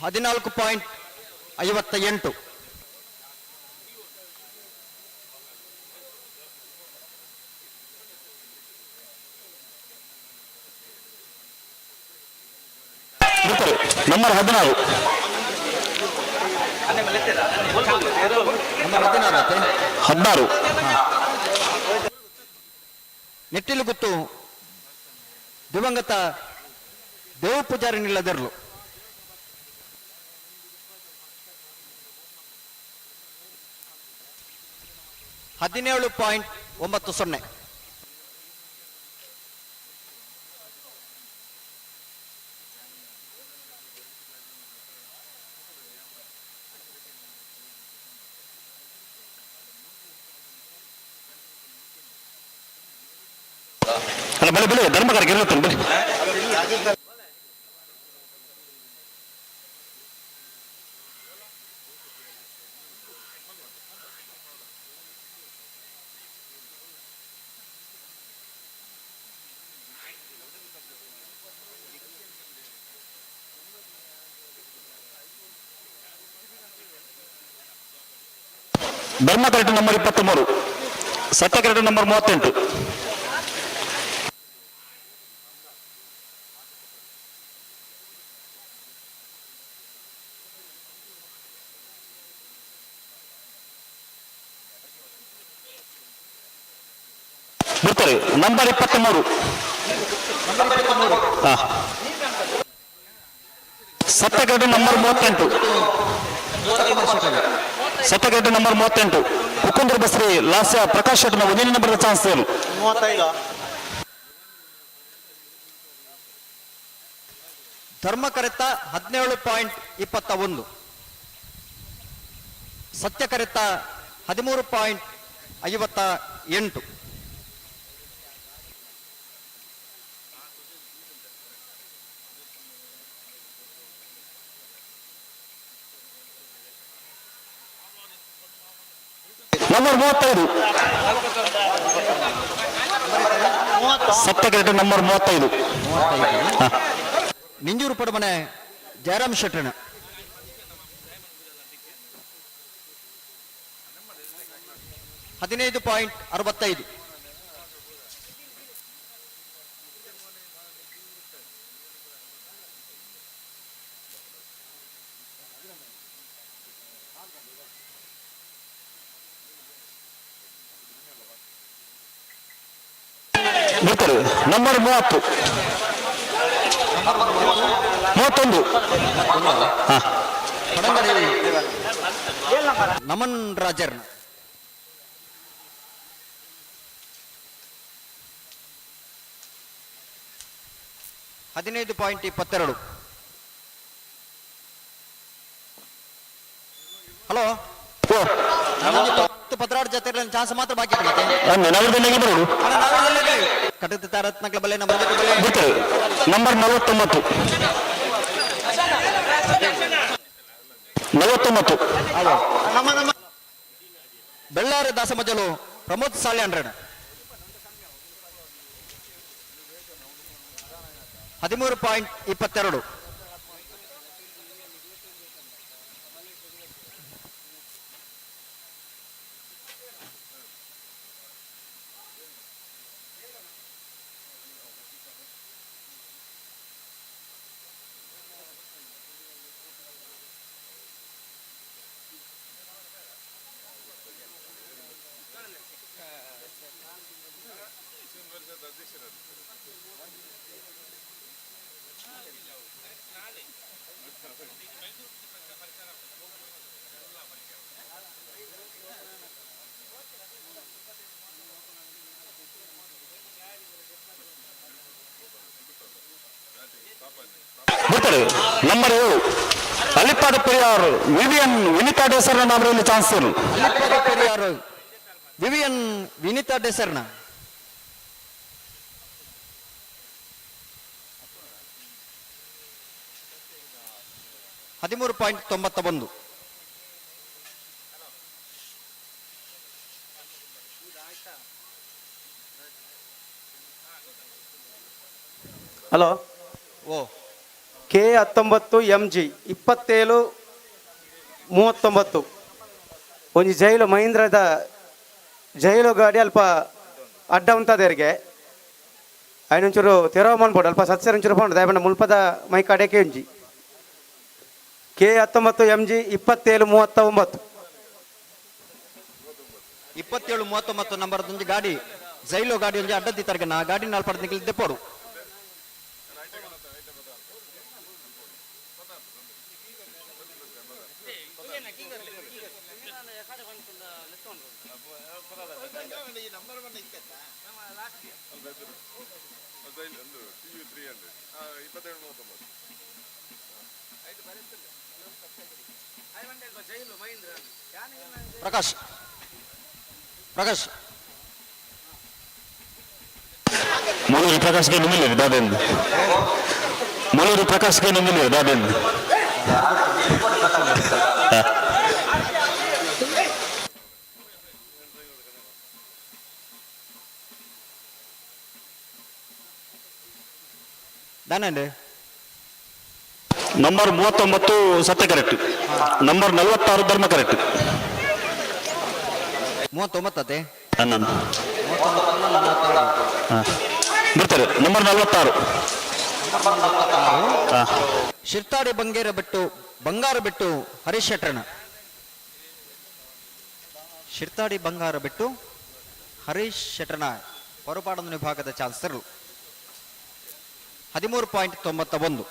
$14.58 ನಂಬರ್ 16 ನೆಟ್ಟಿಲು ಗುತ್ತು ದಿವಂಗತ ದೇವ ಪೂಜಾರಿ ನಿಲ್ಲದಿರಲು $17.90 ಬಲೆ ಬಲೆ ಧರ್ಮಕರ ಗೆಲ್ಲುತ್ತಾರೆ ಬಲೆ ಧರ್ಮಕರಟ ನಂಬರ್ 23 ಸತ್ಯಕರಟ ನಂಬರ್ 38 ಬಿಡ್ತಾರೆ ನಂಬರ್ 23 ಸತ್ಯಗೇಟು ನಂಬರ್ 38 ಸತ್ಯಗೇಟು ನಂಬರ್ 38 ಮುಕುಂದ್ರ ಬಸ್ರಿ ಲಾಸ್ಯ ಪ್ರಕಾಶ್ ಶೆಟ್ಟನ 1ನೇ ನಂಬರ್ ಚಾನ್ಸ್ ಏನು 35 ಧರ್ಮಕರೆತ 17.21, ಸತ್ಯಕರೆತ 13.58. ನಂಬರ್ 35 ಸತ್ಯಗೇಟು ನಂಬರ್ 35 ನಿಂಜೂರು ಪಡಮನೆ ಜಯರಾಮ್ ಶೆಟ್ಟಣ 15.65. ಬಿಡ್ತಾರೆ ನಂಬರ್ 30 31 ನಮನ್ ರಾಜರ್ನ 15.22. ಹಲೋ ಪತ್ರಾಡ್ ಜೊತೆ ಚಾನ್ಸ್ ಮಾತ್ರ ಬಾಕಿ ಕಟಕ ತಾರತ್ನಗಳ ಬಲೆ ನಂಬರ್ ನಂಬರ್ 49 ಬೆಳ್ಳಾರಿ ದಾಸಮಜಲು ಪ್ರಮೋದ್ ಸಾಲ್ಯಾಂಡ್ರಣ 13.22. ಬಿಡ್ತಾರೆ ನಂಬರ್ 7 ಅಲಿಪಾದ ಪೆರಿಯಾರ್ ವಿವಿಯನ್ ವಿನಿತಾ ಡೇಸರ್ನ ಅವರಲ್ಲಿ ಚಾನ್ಸ್ ಏನು ಅಲಿಪಾದ ಪೆರಿಯಾರ್ ವಿವಿಯನ್ ವಿನಿತಾ ಡೆಸರ್ನ 13.91. ಹಲೋ ಓ K19 MG 2739 ಒಂಜಿ ಜೈಲು ಮಹೀಂದ್ರದ ಜೈಲು ಗಾಡಿ ಅಲ್ಪ ಅಡ್ಡ ಉಂಟದರಿಗೆ ಐನೊಂಚೂರು ತೆರವು ಮಾಡ್ಬೋದು ಅಲ್ಪ ಸತ್ಸರಂಚೂರು ಪೌಂಡು ದಯಪಂಡ ಮುಲ್ಪದ ಮೈ ಕಡೆಗೆ ಒಂಜಿ K19 MG 2739 2739 ನಂಬರ್ ಒಂಜಿ ಗಾಡಿ ಜೈಲು ಗಾಡಿ ಒಂಜಿ ಅಡ್ಡದಿ ತರಗೆ ನಾ ಗಾಡಿ ನಾಲ್ ಪಡೆದ ನಿಖಿಲ್ ದೆಪ್ಪೋಡು ಪ್ರಕಾಶ್ ಪ್ರಕಾಶ್ ಮೂಲೂರು ಪ್ರಕಾಶ್ಗೆ ನಿಮ್ಮಿಲ್ಲ ದಾದೇನ್ ಮೂಲೂರು ಪ್ರಕಾಶ್ಗೆ ನಿಮ್ಮಿಲ್ಲ ದಾದೇನ್ ದಾನಂಡೆ ನಂಬರ್ 39 ಸತ್ಯ ಕರೆಕ್ಟ್ ನಂಬರ್ 46 ಧರ್ಮ ಕರೆಕ್ಟ್ 39 ನಾನು ಬಿಡ್ತಾರೆ ನಂಬರ್ 46 ಶಿರ್ತಾಡಿ ಬಂಗಾರ ಬಿಟ್ಟು ಹರೀಶ್ ಶೆಟ್ಟರಣ ಶಿರ್ತಾಡಿ ಬಂಗಾರ ಬಿಟ್ಟು ಹರೀಶ್ ಶೆಟ್ಟರಣ ಹೊರಪಾಡನ ವಿಭಾಗದ ಚಾನ್ಸಲರ್ 13.91.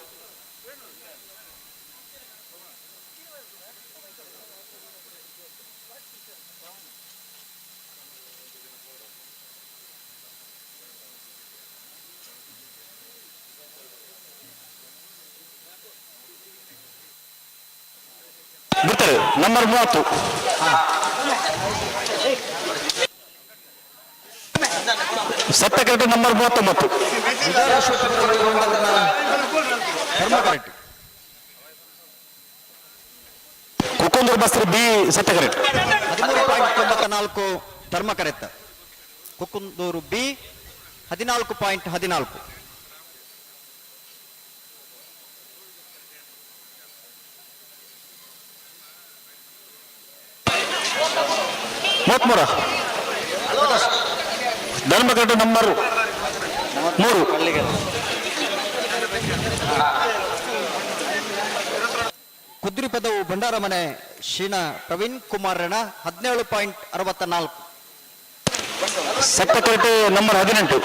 ಬಿಡ್ತಾರೆ ನಂಬರ್ 30 ಸತ್ಯಕರೆಕ್ಟ್ ನಂಬರ್ 39. ಕುಕುಂದೂರು ಬಸ್ರಿ ಬಿ ಸತ್ಯಕರೆಕ್ಟ್ 13.94 ಧರ್ಮ ಕರೆತ್ತ. ಕುಕುಂದೂರು ಬಿ 14.14. ಮೂವತ್ಮೂರ ಧರ್ಮಕರೆಕ್ಟ್ ನಂಬರ್ 3. ಕುದ್ರಿ ಪದವು ಭಂಡಾರಮನೆ ಶೀನಾ ಪ್ರವೀಣ್ ಕುಮಾರ್ ರಣ 17.64. ಸತ್ಯಕರೆಕ್ಟ್ ನಂಬರ್ 18.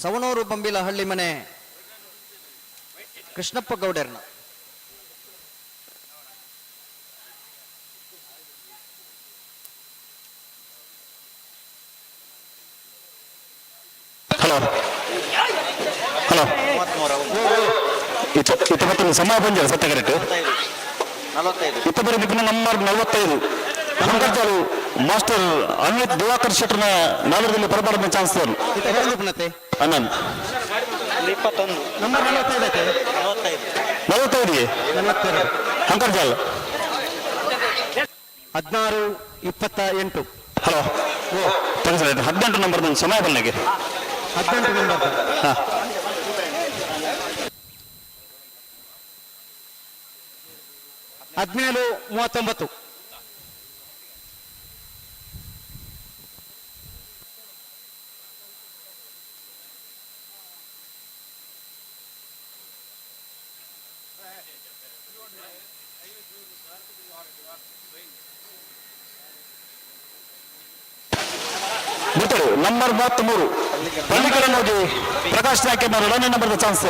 ಸವಣೂರು ಬಂಬಿಲಹಳ್ಳಿ ಮನೆ ಕೃಷ್ಣಪ್ಪ ಗೌಡರ್ನ ಹಲೋ ಹಲೋ ಇಪ್ಪತ್ತೊಂದು ಸಮಯ ಬಂದಿಲ್ಲ ಸತ್ಯಕರೆಕ್ಟ್ 25 ನಂಬರ್ 45 ಅಂಕರ್ಜಾಲು ಮಾಸ್ಟರ್ ಅನ್ವಿತ್ ದಿವಾಕರ್ ಶೆಟ್ಟರ್ನ ನಾಗರದಲ್ಲಿ ಪರಪಾಡದ ಚಾನ್ಸ್ ಅಣ್ಣನ್ 21 ನಂಬರ್ 45ಗೆ ಅಂಕರ್ಜಾಲ್ 16-28. ಹಲೋ 18 ನಂಬರ್ ಸಮಯ ಬಂದಾಗೆ 18 ನಂಬರ್ 17-39. ಬಿಟ್ಟರು ನಂಬರ್ 33 ಪಳ್ಳಿಕೆರೆ ನೋಜಿ ಪ್ರಕಾಶ್ ನಾಯ್ಕರ್ನ 2ನೇ ನಂಬರ್ದ ಚಾನ್ಸ್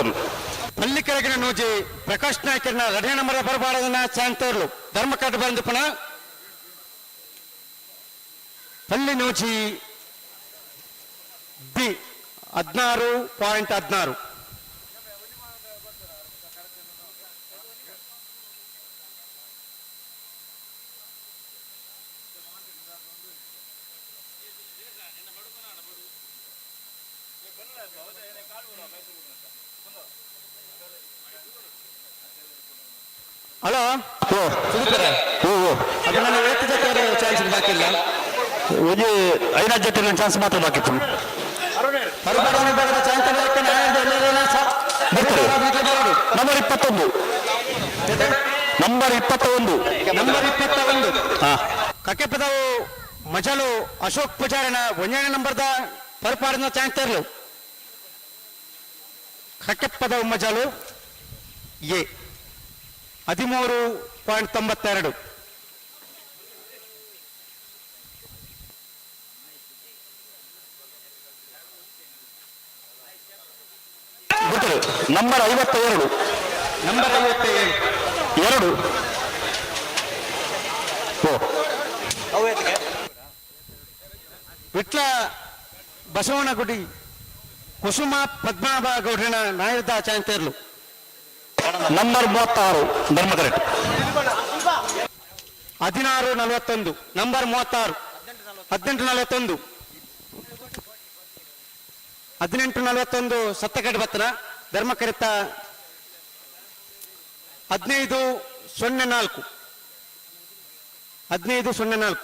ಪಳ್ಳಿಕೆರೆಗಿನ ನೋಜಿ ಪ್ರಕಾಶ್ ನಾಯ್ಕರ್ನ 2ನೇ ನಂಬರ್ ಬರಬಾರದನ್ನ ಚಾನ್ಸ್ ಧರ್ಮಕಾಟ ಬಂದು ಪುನಃ ಪಳ್ಳಿ ನೋಜಿ ಬಿ 16.16. ಹಲೋ ಅದನ್ನ ಎಷ್ಟು ಜೊತೆ ಚಾನ್ಸ್ ಬಾಕಿಲ್ಲ ಒಂದು 5 ಜೊತೆ ಚಾನ್ಸ್ ಮಾತ್ರ ಬಾಕಿತ್ತು ನಂಬರ್ 21 ನಂಬರ್ 21 ಕಕ್ಕೆಪದವು ಮಜಲು ಅಶೋಕ್ ಪೂಜಾರಿನ 1ನೇ ನಂಬರ್ದ ಪರಪಾಡಿನ ಚಾನ್ಸ್ ತರಲು Kakkepadavu Majalu A 13.92. Number 52 number 52 Vitla Basavanagudi Kusuma Padmanabha ಗೌಡ್ರನ ನಾಯದ ಚಾಂತರ್ಲು ನಂಬರ್ 36 ಧರ್ಮ ಕರೆಕ್ಟ್ 16-41 ನಂಬರ್ 36 18-41 18-41 ಸತ್ತಕಡ್ ಬತ್ತನ ಧರ್ಮ ಕರೆತ 15-04 15-04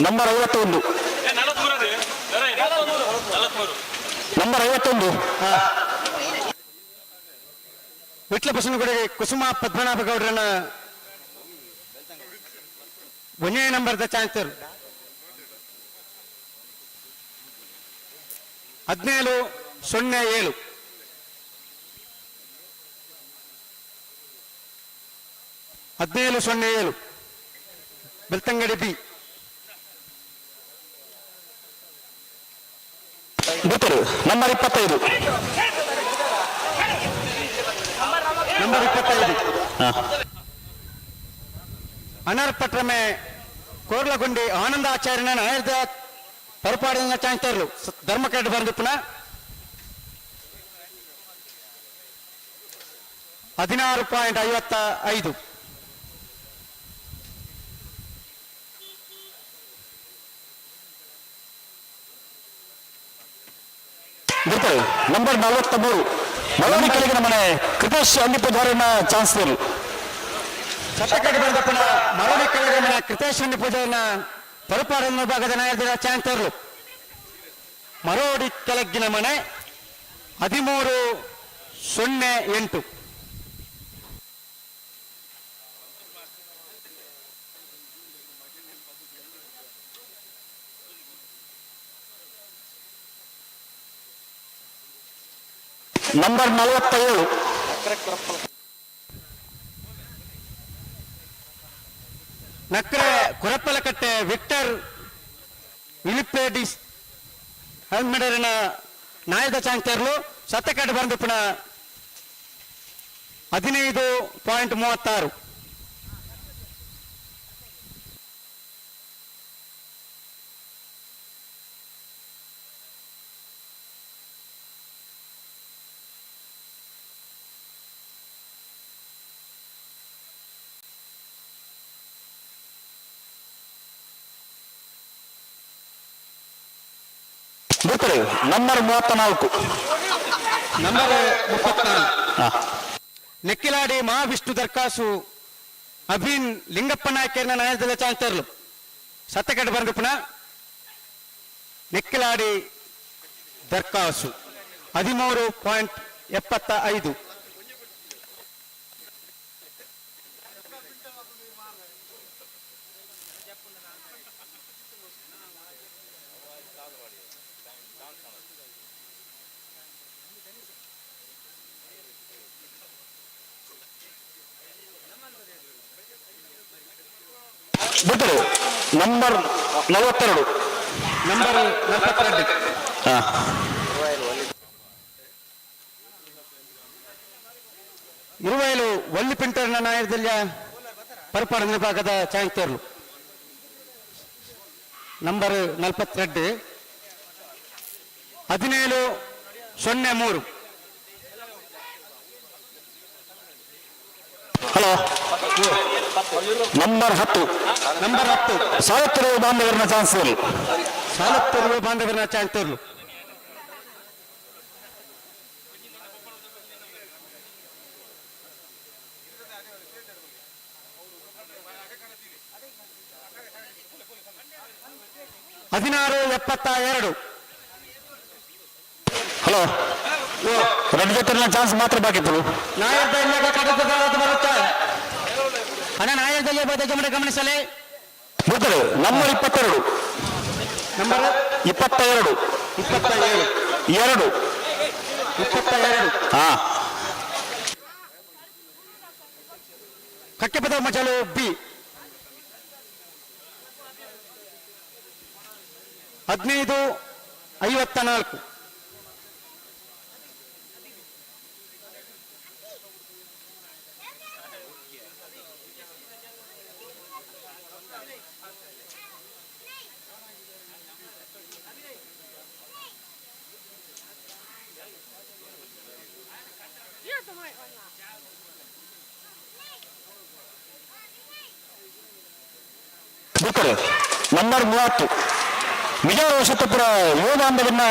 ನಂಬರ್ 51 ನಂಬರ್ 51 ವಿಟ್ಲ ಬಸವನಗುಡಿ ಕುಸುಮ ಪದ್ಮನಾಭ ಗೌಡ್ರನ 1ನೇ ನಂಬರ್ದ ಚಾನ್ಸರ್ 1707 1707 ಬೆಳ್ತಂಗಡಿ ಬಿ. ಗೊತ್ತರು ನಂಬರ್ 25 ನಂಬರ್ 25 ಅನರ್ಪಟ್ರಮೆ ಕೋರ್ಲಗುಂಡಿ ಆನಂದಾಚಾರ್ಯನ ನಾಯದ ಹೊರಪಾಡಿನ ಚಾಂತರ್ಲು ಧರ್ಮಕರಡು ಬಂದಿಪ್ಪನ 16.55. ಗೊತ್ತರು ನಂಬರ್ 43 ಮಳವಳ್ಳಿ ಕೆಳಗಿನ ಮನೆ ಕೃಪೇಶ್ ಅಂದಿಪೂಜಾರನ ಚಾನ್ಸ್ಲರ್. ಸತ್ತಕಡೆ ಬಂದಪ್ಪನ ಮರಳಿ ಕೆಳಗಿನ ಕೃತೇಶ್ವರಿ ಪೂಜೆಯನ್ನ ಹೊರಪಾಡಿನ ಭಾಗದ ನಾಯದ ಚಾಂತರ್ಲು ಮರೋಡಿ ಕೆಳಗಿನ ಮನೆ 1308. ನಂಬರ್ 47 ನಕ್ರೆ ಕುರಪ್ಪಲಕಟ್ಟೆ ವಿಕ್ಟರ್ ವಿಲಿಪೇಡಿಸ್ ಹೆಲ್ಮೆಡರಿನ ನಾಯದ ಚಾಂತರ್ಲು ಸತ್ತಕಡೆ ಬಂದಪ್ಪನ 15.36. ಗೊತ್ತರು ನಂಬರ್ 34 ನಂಬರ್ 34 ನೆಕ್ಕಿಲಾಡಿ ಮಹಾವಿಷ್ಣು ದರ್ಕಾಸು ಅಭಿನ್ ಲಿಂಗಪ್ಪ ನಾಯಕನ ನಾಯಕದ ಚಾಂತರ್ಲು ಸತ್ತಕಡೆ ಬಂದಪ್ಪನ ನೆಕ್ಕಿಲಾಡಿ ದರ್ಕಾಸು 13.75. ಗೊತ್ತರು ನಂಬರ್ 42 ನಂಬರ್ 42 ಇರುವೈಲು ಒಲ್ಲಿಪಿಂಟರ್ನ ನಾಯಕದಲ್ಲಿ ಹೊರಪಾಡಿನ ಭಾಗದ ಚಾಂತರ್ಲು ನಂಬರ್ 42 1703. ಹಲೋ ನಂಬರ್ 10 ನಂಬರ್ 10 ಸಾಲುತ್ತಿರುವ ಬಾಂಧವರನ್ನ ಚಾನ್ಸ್ಲರ್. ಸಾಲುತ್ತಿರುವ ಬಾಂಧವರನ್ನ ಚಾಂತರ್ಲು 16.72. ಹಲೋ ನನ್ನ ಜೊತೆ ಚಾನ್ಸ್ ಮಾತ್ರ ಬಾಕಿತ್ತು. ನಾಯದ ಇಲ್ಲದ ಬರುತ್ತೆ ಹಣ ನಾಯದಲ್ಲಿ ಗಮನ ಗಮನಿಸಲೇ. ಗೊತ್ತರು ನಂಬರ್ 22 ನಂಬರ್ 22 22 ಹಾ ಕಕ್ಕೆಪದ ಮಜಲು ಬಿ 15.54. ಗೊತ್ತರು ನಂಬರ್ 30 ವಿಜಯ ವಶತಪುರ ಯುವ ಬಾಂಧವರನ್ನ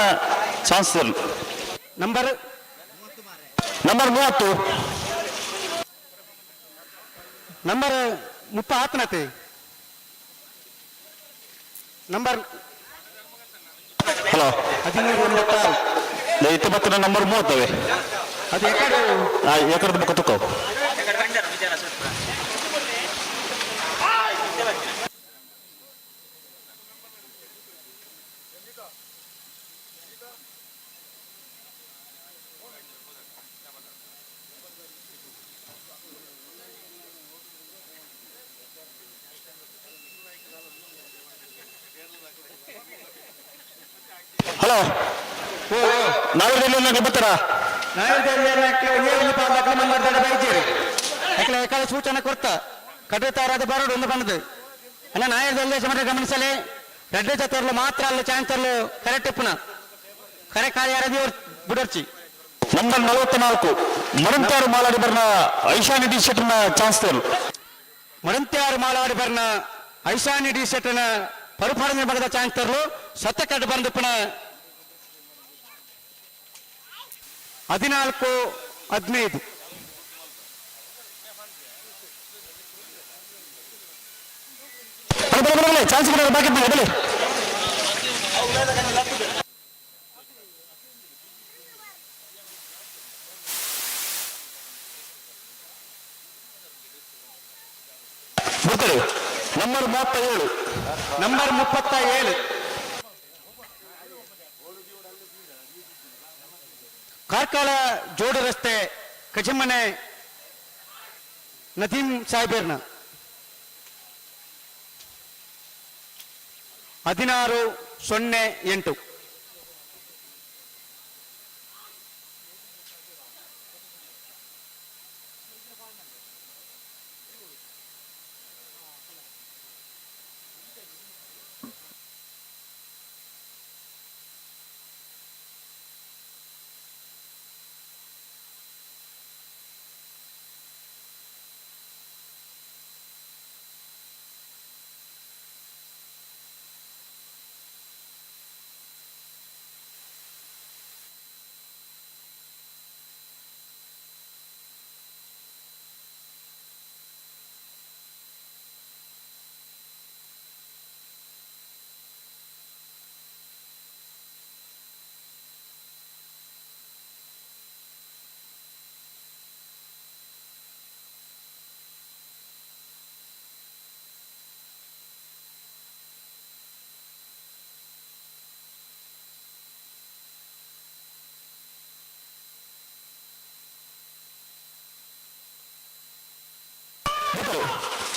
ಚಾನ್ಸ್ಲರ್. Number 30 number 30 number hello 1386. ಇಪ್ಪತ್ತಿನ ನಂಬರ್ 30 ಅದು ಎಕಡೆ ಏಕರದ ಮುಖ ತುಕ್ಕ ಹಲೋ ನಾಳೆ ಬರ್ತಾರ ಸೂಚನೆ ಕೊಡ್ತ ಕಟ್ಟುತ್ತಾರದ ಬರೋಡು ಒಂದು ಬಂದದ್ದು ಅಲ್ಲ ನಾಯದಲ್ಲಿ ಸಮರ ಗಮನಿಸಲಿ ರೆಡ್ಡಿ ಜೊತೆಯರ್ಲು ಮಾತ್ರ ಅಲ್ಲಿ ಚಾನ್ಸರ್ಲು ಕರೆಕ್ಟ್ ಇಪ್ಪನ ಕರೆ ಕಾರ್ಯಾರದಿ ಬಿಡರ್ಚಿ ನಂಬರ್ 44 ಮರಂತ್ಯಾರು ಮಾಲಾಡಿ ಬರ್ನ ಐಶಾನಿ ಡಿ ಶೆಟ್ನ ಚಾನ್ಸ್ ತೇರು ಮರಂತ್ಯಾರು ಮಾಲಾಡಿ ಬರ್ನ ಐಶಾನಿ ಡಿ ಶೆಟ್ನ ಪರಿಪಾಲನೆ ಬರೆದ ಚಾನ್ಸ್ ತರಲು ಸತ್ತ ಕಟ್ಟು ಬಂದಿಪ್ಪನ 14-15 ಚಾನ್ಸ್ ಬಾಕಿ ಬರಲಿ ಬರ್ತಾರೆ ನಂಬರ್ 37 ಕಾರ್ಕಳ ಜೋಡು ರಸ್ತೆ ಕಜಮ್ಮನೆ ನದೀಂ ಸಾಹೇಬರ್ನ 16-08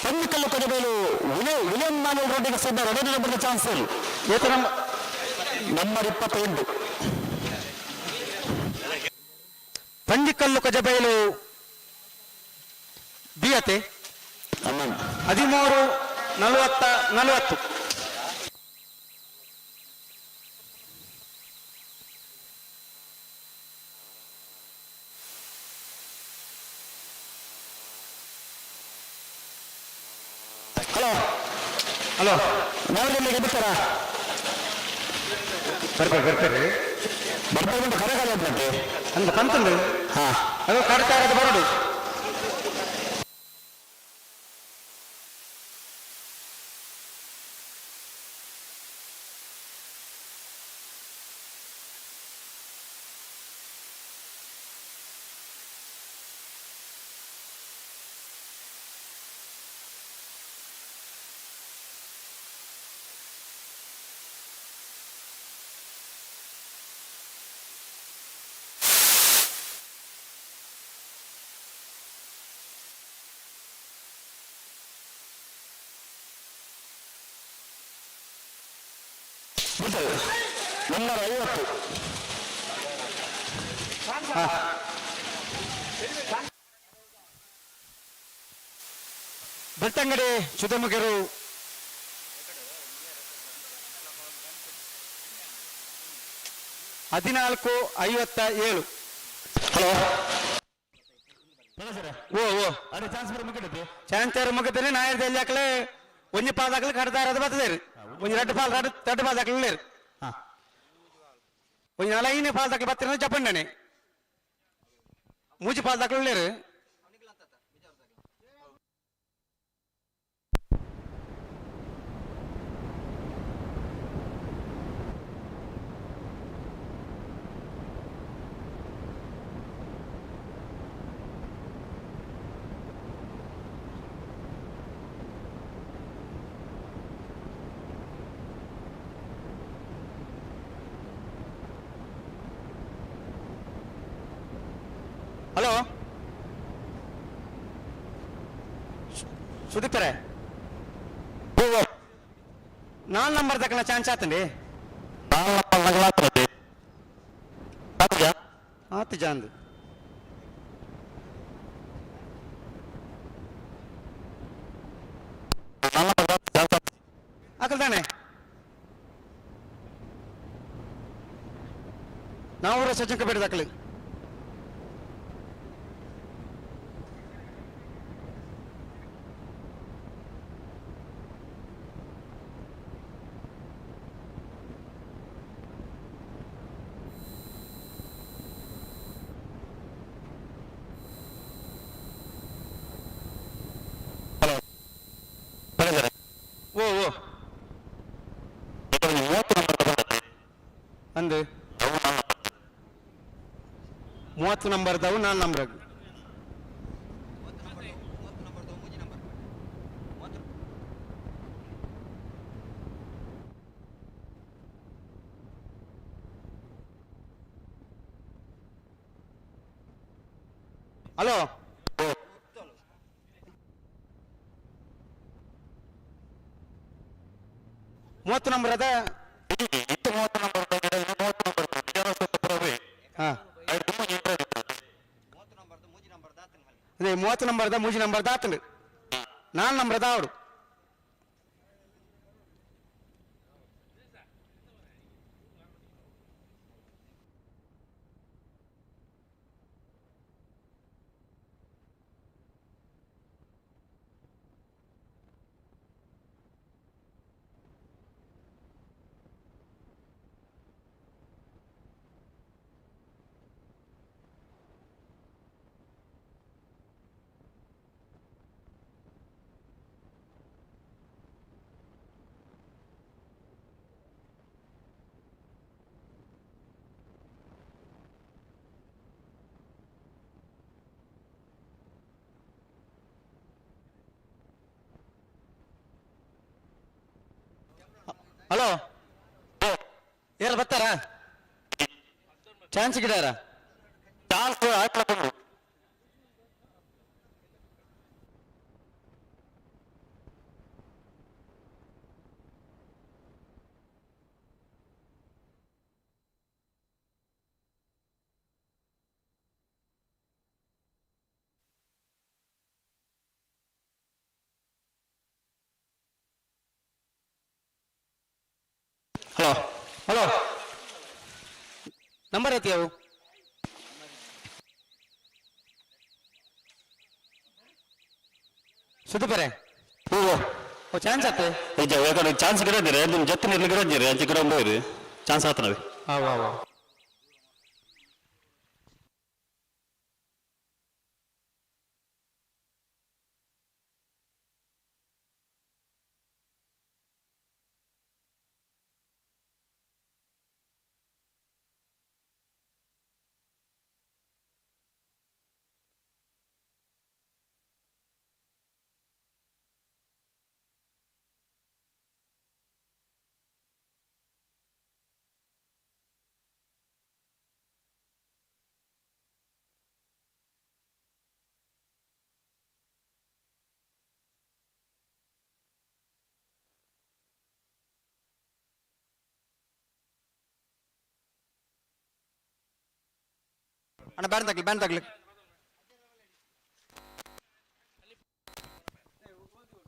ಪಂಜಿಕಲ್ಲು ಕಡಿಬೇಲು ವಿಲಿಯಂ ಮಾನೂಲ್ ರೋಡ್ಗೆ ಸಿದ್ಧ ರೆಡಿ ನಂಬರ್ ಚಾನ್ಸ್ ಏತ ನಂಬರ್ 28 ಪಂಜಿಕಲ್ಲು ಕಜಬೈಲು ಬಿಯತೆ 13-40 ಹಲೋ ನಾವಲ್ಲಿ ಬರ್ತಾರಾ ಬರ್ತಾರೆ ಬರ್ತಾರೆ ಕರೆ ಕಾಲಂತೆ ಅಂತ ಕಂತಂದು ಅದು ಕಡ್ತಾ ಇರೋದು ಬರೋದು ನಂಬರ್ 50 ಬೆಳ್ತಂಗಡಿ ಸುಧಮುಖರು $14.57 ಹಲೋ ಅದೇ ಚಾನ್ಸ್ ಮುಗಿದೈತಿ ಚಾನ್ಸ್ ಮುಗಿದ್ರೆ ನಾಯದಲ್ಲಿ ಹಾಕಲೆ ಒಂಜಿ ಪಾಲ್ ಹಾಕಲು ಕಡ್ತಾ ಇರೋದು ಬರ್ತದೆ ಒಂಜಿ ಎರಡು ಪಾಲ್ ಹಾಕಲೇ ಒಂಜಿ 4 ಪಾಲ್ ಹಾಕಲು ಬರ್ತೀರ ಜಪಣ್ಣನೆ ಮೂಜಿ ಪಾಲ್ ಹಾಕಲೇರು ಹಲೋ ಸುದೀಪರೇ 4 ನಂಬರ್ ತಕ್ಕ ಚಾನ್ಸ್ ಆತಂಡಿ 4 ನಂಬರ್ ಮಾತು ಜಾಂದು ಅಕಲ್ ತಾನೆ ನಾವು ಸಜ್ಜಂಕ ಬೇಡ ಅಕಲ್ ಓ ಓ ಅಂದು 30 ನಂಬರ್ದವು 4 ನಂಬರ್ ಹಲೋ ಮೂವತ್ತು ನಂಬರ್ ಅದ ಅದೇ 30 ನಂಬರ್ದ 3 ನಂಬರ್ ದಾತಂಡು 4 ನಂಬರ್ ದಾವಡು ಹಲೋ ಯಾರು ಬರ್ತಾರ ಚಾನ್ಸ್ ಗಿಡಾರ ಚಾನ್ಸ್ ಹಲೋ ಹಲೋ ನಂಬರ್ ಐತಿ ಅವು ಸುದ್ದಿಪರೆ ಓ ಚಾನ್ಸ್ ಆತ ಚಾನ್ಸ್ ಗಿಡದಿರಿ ನಿಮ್ ಜೊತೆ ನಿರ್ಲಿ ಗಿಡದಿರಿ ಅಂಚೆ ಗಿಡ ಹೋಗ್ರಿ ಚಾನ್ಸ್ ಆತ ನಾವೇ ಹಾ ಅಣ್ಣ ಬ್ಯಾನ್ ತಗ್ಲಿ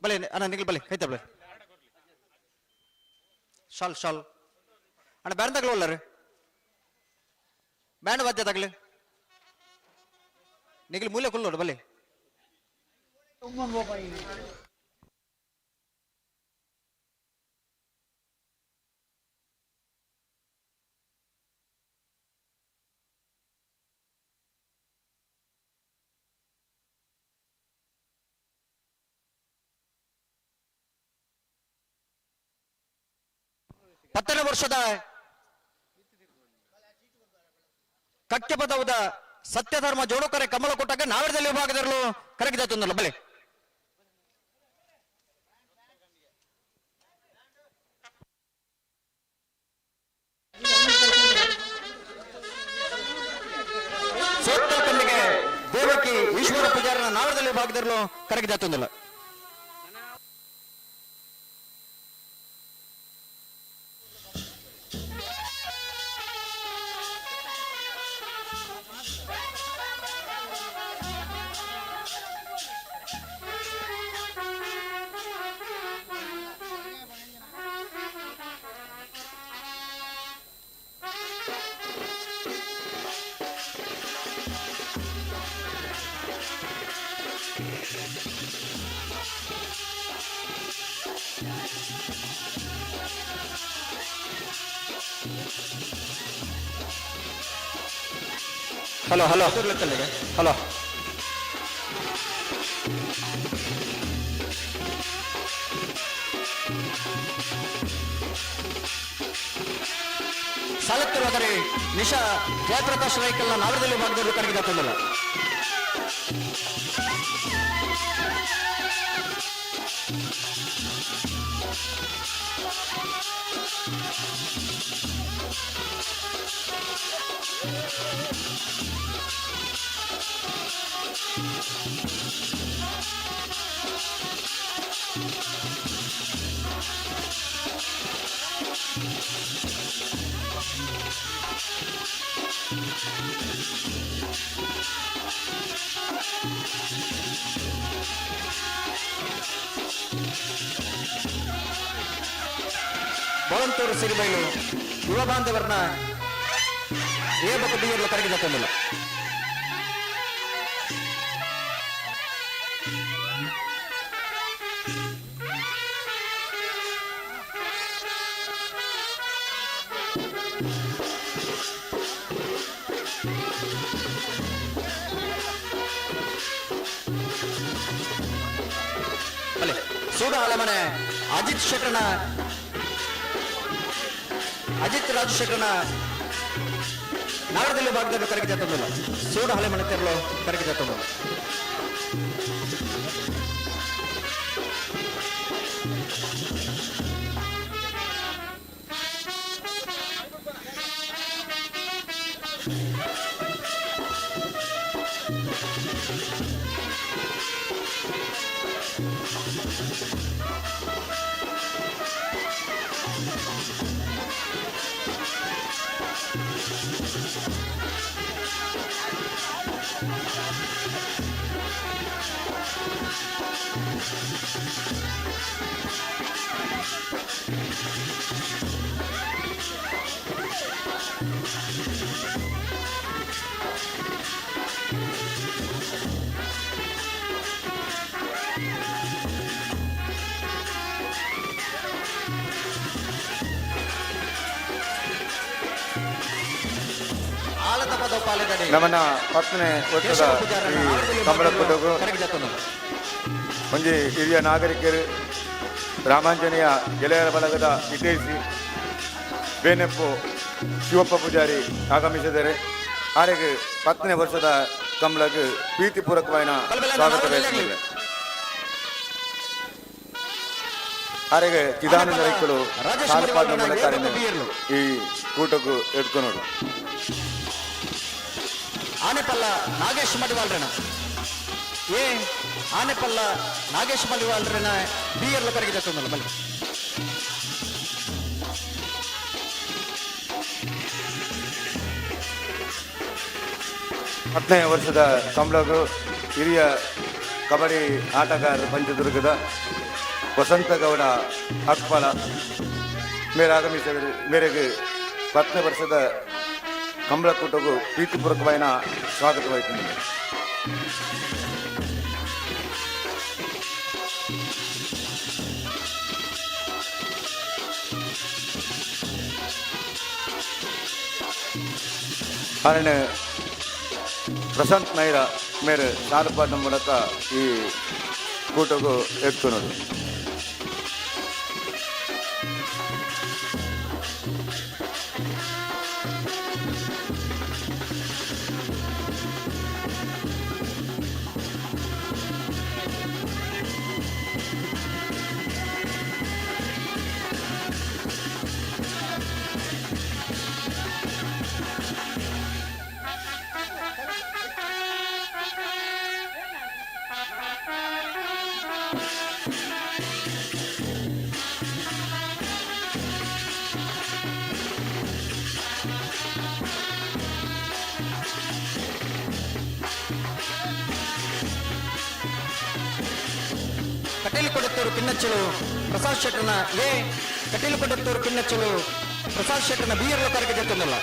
ಬಲೆ ಅಣ್ಣ ನಿಗ್ಲಿ ಬಲೆ ಕೈತ ಬಲೆ ಶಾಲ್ ಅಣ್ಣ ಬ್ಯಾನ್ ತಗ್ಲಿ ಒಳ್ಳಾರ ಬ್ಯಾಂಡ್ ವಾದ್ಯ ತಗ್ಲಿ ನಿಗ್ಲಿ ಮೂಲೆ ಕುಲ್ಲೋಡು ಬಲೆ ಹತ್ತನೇ ವರ್ಷದ ಕಕ್ಕೆ ಪದವುದ ಸತ್ಯಧರ್ಮ ಜೋಡುಕರೆ ಕಮಲ ಕೊಟ್ಟಾಗ ನಾವೇಡದಲ್ಲಿ ವಿಭಾಗದಲ್ಲೂ ಕರಗಿದ ತೊಂದಲ್ಲ ಬಲೆ ಸೋತ್ತಲ್ಕಲ್ಲಿಗೆ ದೇವಕಿ ಈಶ್ವರ ಪೂಜಾರನ ನಾವೇಡದಲ್ಲಿ ವಿಭಾಗದಲ್ಲೂ ಕರಗಿದ ತೊಂದಲ್ಲ ಹಲೋ ಹಲೋ ಹಲೋ ಸಾಲುತ್ತಿರುವುದರೆ ನಿಶಾ ಜಯಪ್ರಕಾಶ್ ರೈಕಲ್ನ ನಾಗರದಲ್ಲಿ ಭಾಗದವರು ಕಡೆಗೆ ತಂದಿಲ್ಲ. ಬೋಳಂತೂರು ಸಿರಿಬೈಲು ಯುವ ಬಾಂಧವರನ್ನ ಏಬಕ ಬಿಯರ್ಲ ಕರಗಿದ ತಂದಿಲ್ಲ. ಅಲ್ಲೇ ಸೂಡ ಹಳೆಮನೆ ಅಜಿತ್ ರಾಜಶೇಖರನ ನಾಗರದಲ್ಲಿ ಭಾಗದಲ್ಲಿ ಕರಗಿದ ತಂದಿಲ್ಲ. ಸೂಡ ಹಳೆಮನೆ ತೆರಳು ಕರಗಿದ ತಂದಿಲ್ಲ. ನಮ್ಮನ್ನ ಪತ್ನೇ ವರ್ಷದ ಈ ಕಂಬಳಪುಟಗೂ ಒಂಜಿ ಹಿರಿಯ ನಾಗರಿಕರು ರಾಮಾಂಜನೇಯ ಗೆಳೆಯರ ಬಳಗದ ಹಿತೈಷಿ ಬೇನೆಪ್ಪು ಶಿವಪ್ಪ ಪೂಜಾರಿ ಆಗಮಿಸಿದರೆ ಆರೆಗೆ 10ನೇ ವರ್ಷದ ಕಂಬಳಕ್ಕೆ ಪ್ರೀತಿಪೂರ್ವಕವಾದ ಸ್ವಾಗತ ಬಯಸಿದ್ದೇವೆ. ಆರೆಗೆ ಚಿದಾನಂದ ರೈಕರು ಸಾಲಪಾದ ಮೂಲಕ ಈ ಕೂಟಕ್ಕೂ ಎದ್ಕೊಂಡು ಆನೆಪಲ್ಲ ನಾಗೇಶ್ ಮಡಿವಾಲ್ರಣ ಆನೆಪಲ್ಲ ನಾಗೇಶ್ ಮಡಿವಾಲ್ರಣ ಬಿಯರ್ಲ ಕರಗಿದ ತಂದಲ್ಲ ಬಲ್ಲಿ. ಹತ್ತನೇ ವರ್ಷದ ಕಂಬಳಗೂ ಹಿರಿಯ ಕಬಡ್ಡಿ ಆಟಗಾರರು ಪಂಚದುರ್ಗದ ವಸಂತಗೌಡ ಅಕ್ಪಲ ಆಗಮಿಸಿದ ಮೇರೆಗೆ 10ನೇ ವರ್ಷದ ಕಂಬಳಕೂಟಗೂ ಪ್ರೀತಿಪೂರ್ವಕವಾದ ಸ್ವಾಗತವಾಯಿತು. ಕಾರಣ ಪ್ರಶಾಂತ್ ನೈರ ಮೇರೆ ಸಾಲಪಾದ ಮೂಲಕ ಈ ಕೂಟಗೂ ಎತ್ಕೊನೋದು. ಕಟೀಲು ಪಿನ್ನಚ್ಚಲು ಪ್ರಸಾದ್ ಶೆಟ್ಟರ್ನ ಕಟೀಲು ಕೊಡತ್ತೂರು ಪಿನ್ನಚ್ಚಲು ಪ್ರಸಾದ್ ಶೆಟ್ಟರ್ನ ಬಿಯರ್ಲ ಕರಗಿದ ತಂದಲ್ಲ.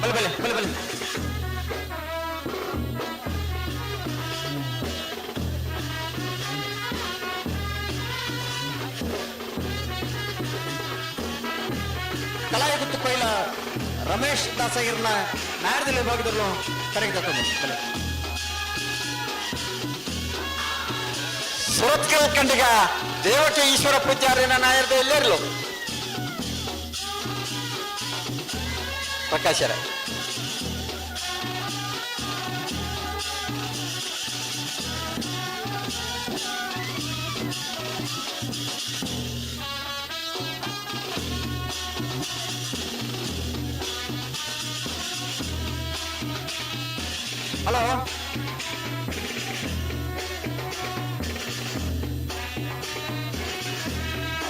ಬಲೆ ಬಲೆ ಬಲೆ ಬಲೆ ಕಲಾಯಗುತ್ತು ಕೊಯ್ಲ ರಮೇಶ್ ದಾಸಗಿರ್ನ ನಾಯರ್ದಲ್ಲಿ ವಿಭಾಗದಲ್ಲೂ ಕರೆಗೆ ತಗೊಂಡು ಸುರತ್ಕಲ್ ಕಂಡಿಗ ದೇವಕ್ಕೆ ಈಶ್ವರ ಪೂಜಾರಿನ ನಾಯರ್ದ ಎಲ್ಲೇರ್ಲು ಪ್ರಕಾಶರ ಹಲೋ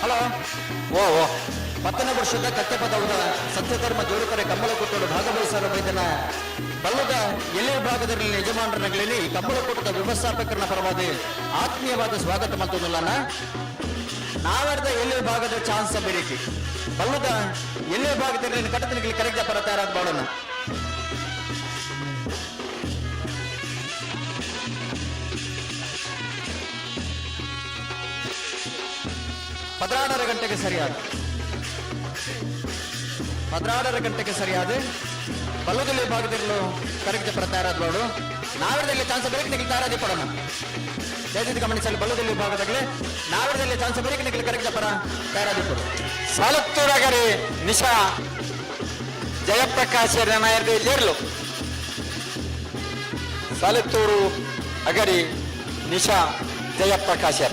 ಹಲೋ ಓ ಓ 10ನೇ ವರ್ಷದ ಕತ್ತೆಪದವದ ಸತ್ಯಧರ್ಮ ಜೋಡುಕರೆ ಕಂಬಳಕೂಟದ ಭಾಗವಹಿಸಲು ವೈದ್ಯನ ಬಲ್ಲದ ಎಲ್ಲಿ ಭಾಗದಲ್ಲಿ ಯಜಮಾನರ ನಗಲಿನಲ್ಲಿ ಕಂಬಳಕೂಟದ ವ್ಯವಸ್ಥಾಪಕರನ್ನ ಪರವಾದ ಆತ್ಮೀಯವಾದ ಸ್ವಾಗತ ಮತ್ತೊಂದಿಲ್ಲನ ನಾವೆಡ್ದ ಎಲ್ಲಿ ಭಾಗದ ಚಾನ್ಸ್ ಬೇರಿಕೆ ಬಲ್ಲದ ಎಲ್ಲಿ ಭಾಗದಲ್ಲಿ ಕಟ್ಟದಲ್ಲಿ ಕರೆಕ್ಟ್ ಪರ ತಯಾರಾದ ಬಾಡೋಣ ಪದ್ರಾಡರ ಗಂಟೆಗೆ ಸರಿಯಾದ ಬಲ್ಲದಲ್ಲಿ ಭಾಗದಲ್ಲೂ ಕರೆಕ್ಟ್ ಪರ ತಯಾರಾದ ಬಾಡು ನಾವೆಡದಲ್ಲಿ ಚಾನ್ಸ್ ಬೇರೆ ನಿಖಿಲ್ ತಯಾರಾದಿ ಪಡೋಣ ದಯವಿಟ್ಟು ಗಮನಿಸಲು ಬಲ್ಲದಲ್ಲಿ ಭಾಗದಲ್ಲಿ ನಾವೆಡದಲ್ಲಿ ಚಾನ್ಸ್ ಬೇರೆ ನಿಖಿಲ್ ಕರೆಕ್ಟ್ ಪರ ತಯಾರಾದಿ ಕೊಡು ಸಾಲತ್ತೂರಗರಿ ನಿಶಾ ಜಯಪ್ರಕಾಶ್ ನಾಯರ್ದು ಇಲ್ಲೇರ್ಲು ಸಾಲತ್ತೂರು ಅಗರಿ ನಿಶಾ ಜಯಪ್ರಕಾಶ್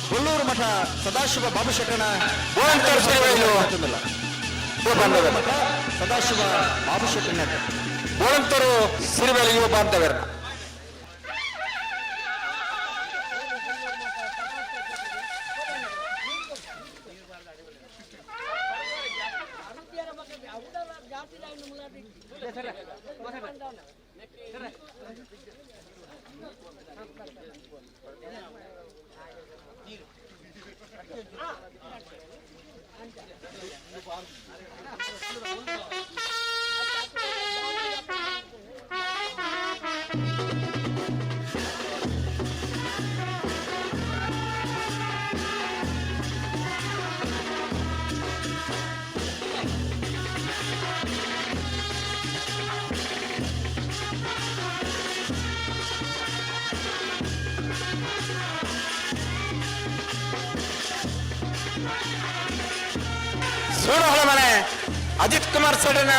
ಕೊಲ್ಲೂರು ಮಠ ಸದಾಶಿವ ಬಾಬುಶೆಟ್ಟನ ಮಠ ಸದಾಶಿವ ಬಾಬುಶೆಟ್ಟನ ಬೋಳಂತರು ಸಿರಿಬೇಲಿ ಯುವ ಬಾಂಧವ್ಯರ ಸೂಡಹೊಳ ಮನೆ ಅಜಿತ್ ಕುಮಾರ್ ಸೆಡನ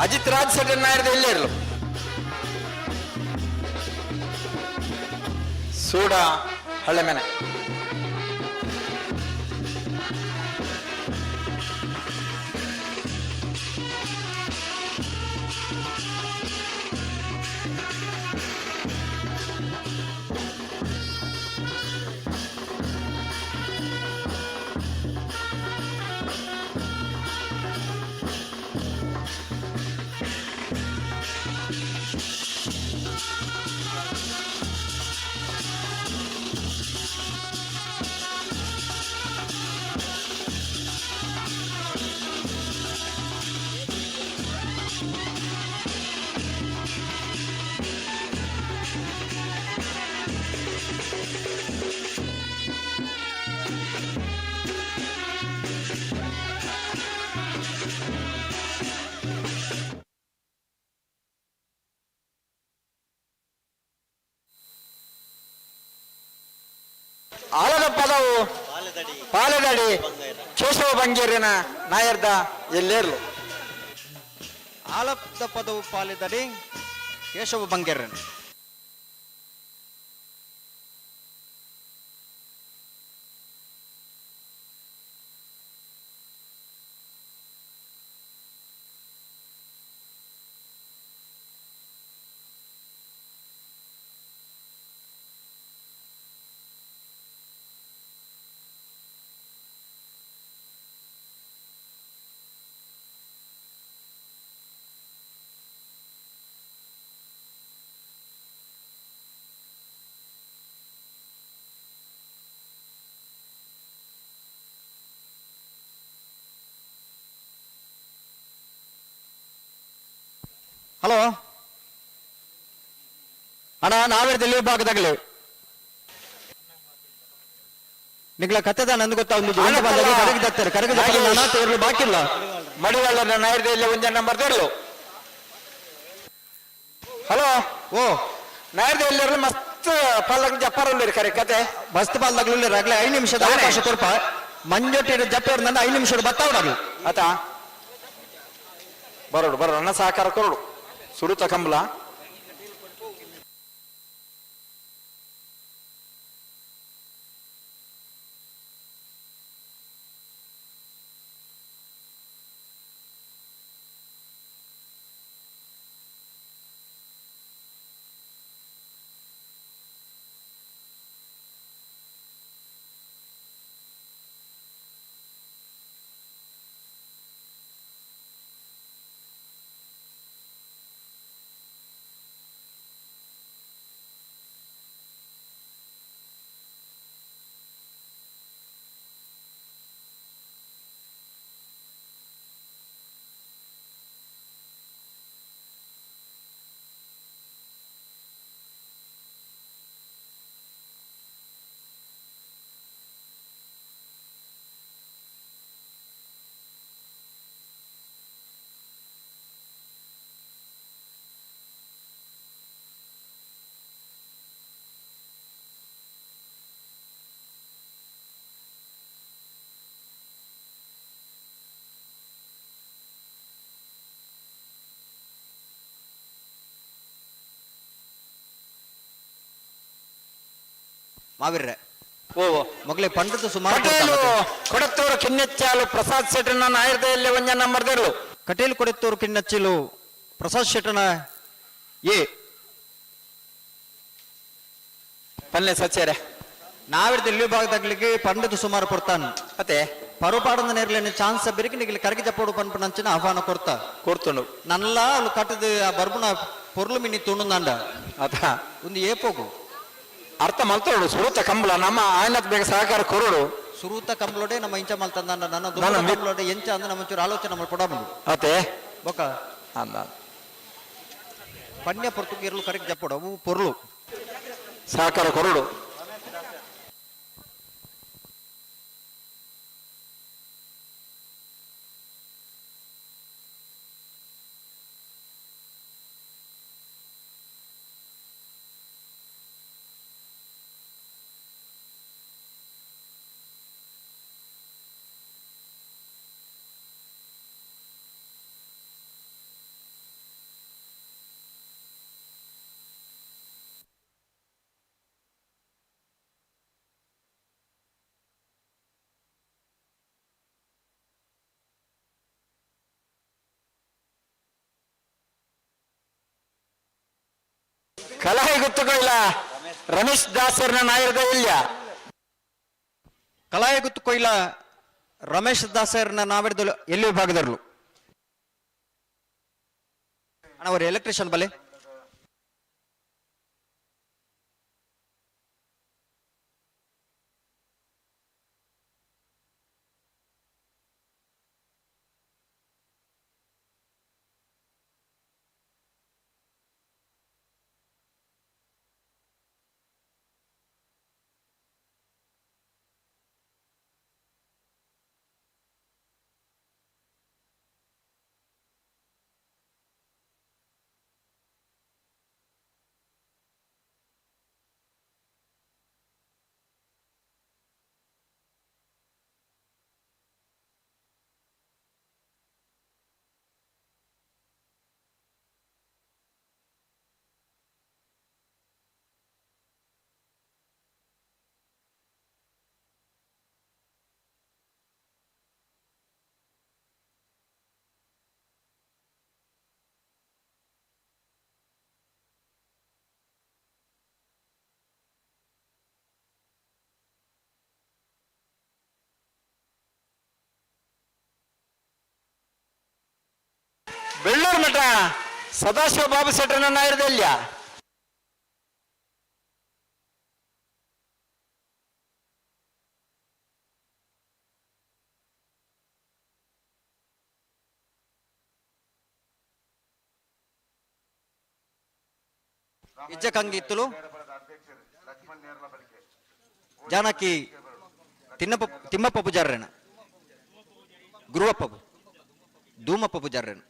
ಅಜಿತ್ ರಾಜ್ ಸೆಡನ್ ನಾಯರ್ದು ಇಲ್ಲೇ ಇರಲು ಸೂಡ ಹಳ್ಳೆ ಮನೆ ಆಲದ ಪದವು ಪಾಲದಡಿ ಕೇಶವ ಬಂಗೇರಿನ ನಾಯರ್ದ ಎಲ್ಲೇರ್ಲು ಆಲದ ಪದವು ಪಾಲಿದಡಿ ಕೇಶವ ಬಂಗೇರನ್ ಹಲೋ ಅಣ್ಣ, ನಾವಿರ್ದಲ್ಲಿ ಭಾಗದಾಗಲಿ ನಿಗ್ಲ ಕತ್ತದ ನಂದು ಗೊತ್ತಾ ಒಂದು ಕರಗಿ ಬಾಕಿಲ್ಲ ಮಡಿವಾಳ ನಾಯರ್ದಲ್ಲಿ ಒಂದೇ ನಂಬರ್ ತೇರ್ಲು. ಹಲೋ ಓ ನಾಯರ್ದಲ್ಲಿ ಮಸ್ತ್ ಪಲ್ಲಕ್ ಜಪ್ಪರಲ್ಲಿ ಕರೆ ಕತೆ ಮಸ್ತ್ ಪಾಲ್ದಾಗ್ಲಿ ಆಗ್ಲೇ 5 ನಿಮಿಷದ ಅವಕಾಶ ಕೊಡ್ಪ ಮಂಜೊಟ್ಟಿನ ಜಪ್ಪ ನನ್ನ 5 ನಿಮಿಷ ಬತ್ತಾವಡಾಗ್ಲಿ ಆತ ಬರೋಡು ಅಣ್ಣ ಸಹಕಾರ ಕೊರಡು ಸುರುತ ಕಂಬಳ ಮಾವಿರ್ರೆ ಓ ಮಗಳೇ ಪಂಡಿತ ಸುಮಾರು ಕೊಡತ್ತೂರು ಕಿನ್ನೆಚ್ಚಾಲು ಪ್ರಸಾದ್ ಶೆಟ್ಟನ ನಾಯರ್ದಲ್ಲಿ ಒಂದೇ ನಂಬರ್ ತೇರ್ಲು. ಕಟೇಲ್ ಕೊಡೆತ್ತೂರು ಕಿನ್ನಚ್ಚಿಲು ಪ್ರಸಾದ್ ಶೆಟ್ಟನ ಏ ಪಲ್ಲೆ ಸಚ್ಚೇರೆ ನಾವಿರ್ದ ಇಲ್ಲಿ ಭಾಗದಾಗ್ಲಿಕ್ಕೆ ಪಂಡಿತ ಸುಮಾರು ಕೊಡ್ತಾನ ಮತ್ತೆ ಪರುಪಾಡದ ನೇರ್ಲೇನೆ ಚಾನ್ಸ್ ಬಿರಿಕಿ ನಿಗಲಿ ಕರಗಿ ಜಪ್ಪೋಡು ಪಂಪನಂಚಿನ ಆಹ್ವಾನ ಕೊಡ್ತಾ ಕೊಡ್ತುಂಡು ನಲ್ಲ ಅವು ಕಟ್ಟದ ಆ ಬರ್ಬುನ ಪೊರ್ಲು ಮಿನಿ ತುಣ್ಣುಂದಂಡ ಆತ ಒಂದು ಏಪೋಗು ಅರ್ಥ ಮಲ್ತೋಡು ಸುರುತ ಕಂಬಳ ನಮ್ಮ ಆಯ್ನತ್ ಬೇಗ ಸಹಕಾರ ಕೊರಡು ಸುರೂತ ಕಂಬಳೋಡೆ ನಮ್ಮ ಇಂಚ ಮಲ್ತಂದ ನನ್ನ ಕಂಬಳೋಡೆ ಎಂಚ ಅಂದ ನಮ್ಮ ಚೂರು ಆಲೋಚನೆ ಮಾಡಿ ಕೊಡಬಂದು ಅತೆ ಬೊಕ ಅಂದ ಪಣ್ಯ ಪೊರ್ತುಗೀರ್ಲು ಕರಗಿ ಜಪ್ಪೋಡು ಅವು ಪೊರ್ಲು ಸಹಕಾರ ಕೊರಡು ಕಲಹೆ ಗೊತ್ತುಕೊಳ್ಳ ರಮೇಶ್ ದಾಸರ್ನ ನಾಯರ್ದ ಇಲ್ಲ ಕಲಾಯ ಗುತ್ತು ಕೊಯ್ಲ ರಮೇಶ್ ದಾಸರ್ನ ನಾವಿರ್ದು ಎಲ್ಲಿ ವಿಭಾಗದರ್ಲು ಅಣ್ಣ ಅವ್ರ ಎಲೆಕ್ಟ್ರಿಷಿಯನ್ ಬಲೆ ಬೆಳ್ಳೂರು ಮಠ ಸದಾಶಿವ ಬಾಬು ಶೆಟ್ಟರ್ನ ನಾಯರ್ದ ಇಲ್ಲ ಇಜ್ಜ ಕಂಗಿತ್ತಲು ಜಾನಕಿ ತಿಮ್ಮಪ್ಪ ಪೂಜಾರ್ರೇನ ಗುರುವಪ್ಪ ಧೂಮಪ್ಪ ಪೂಜಾರ್ರೇನ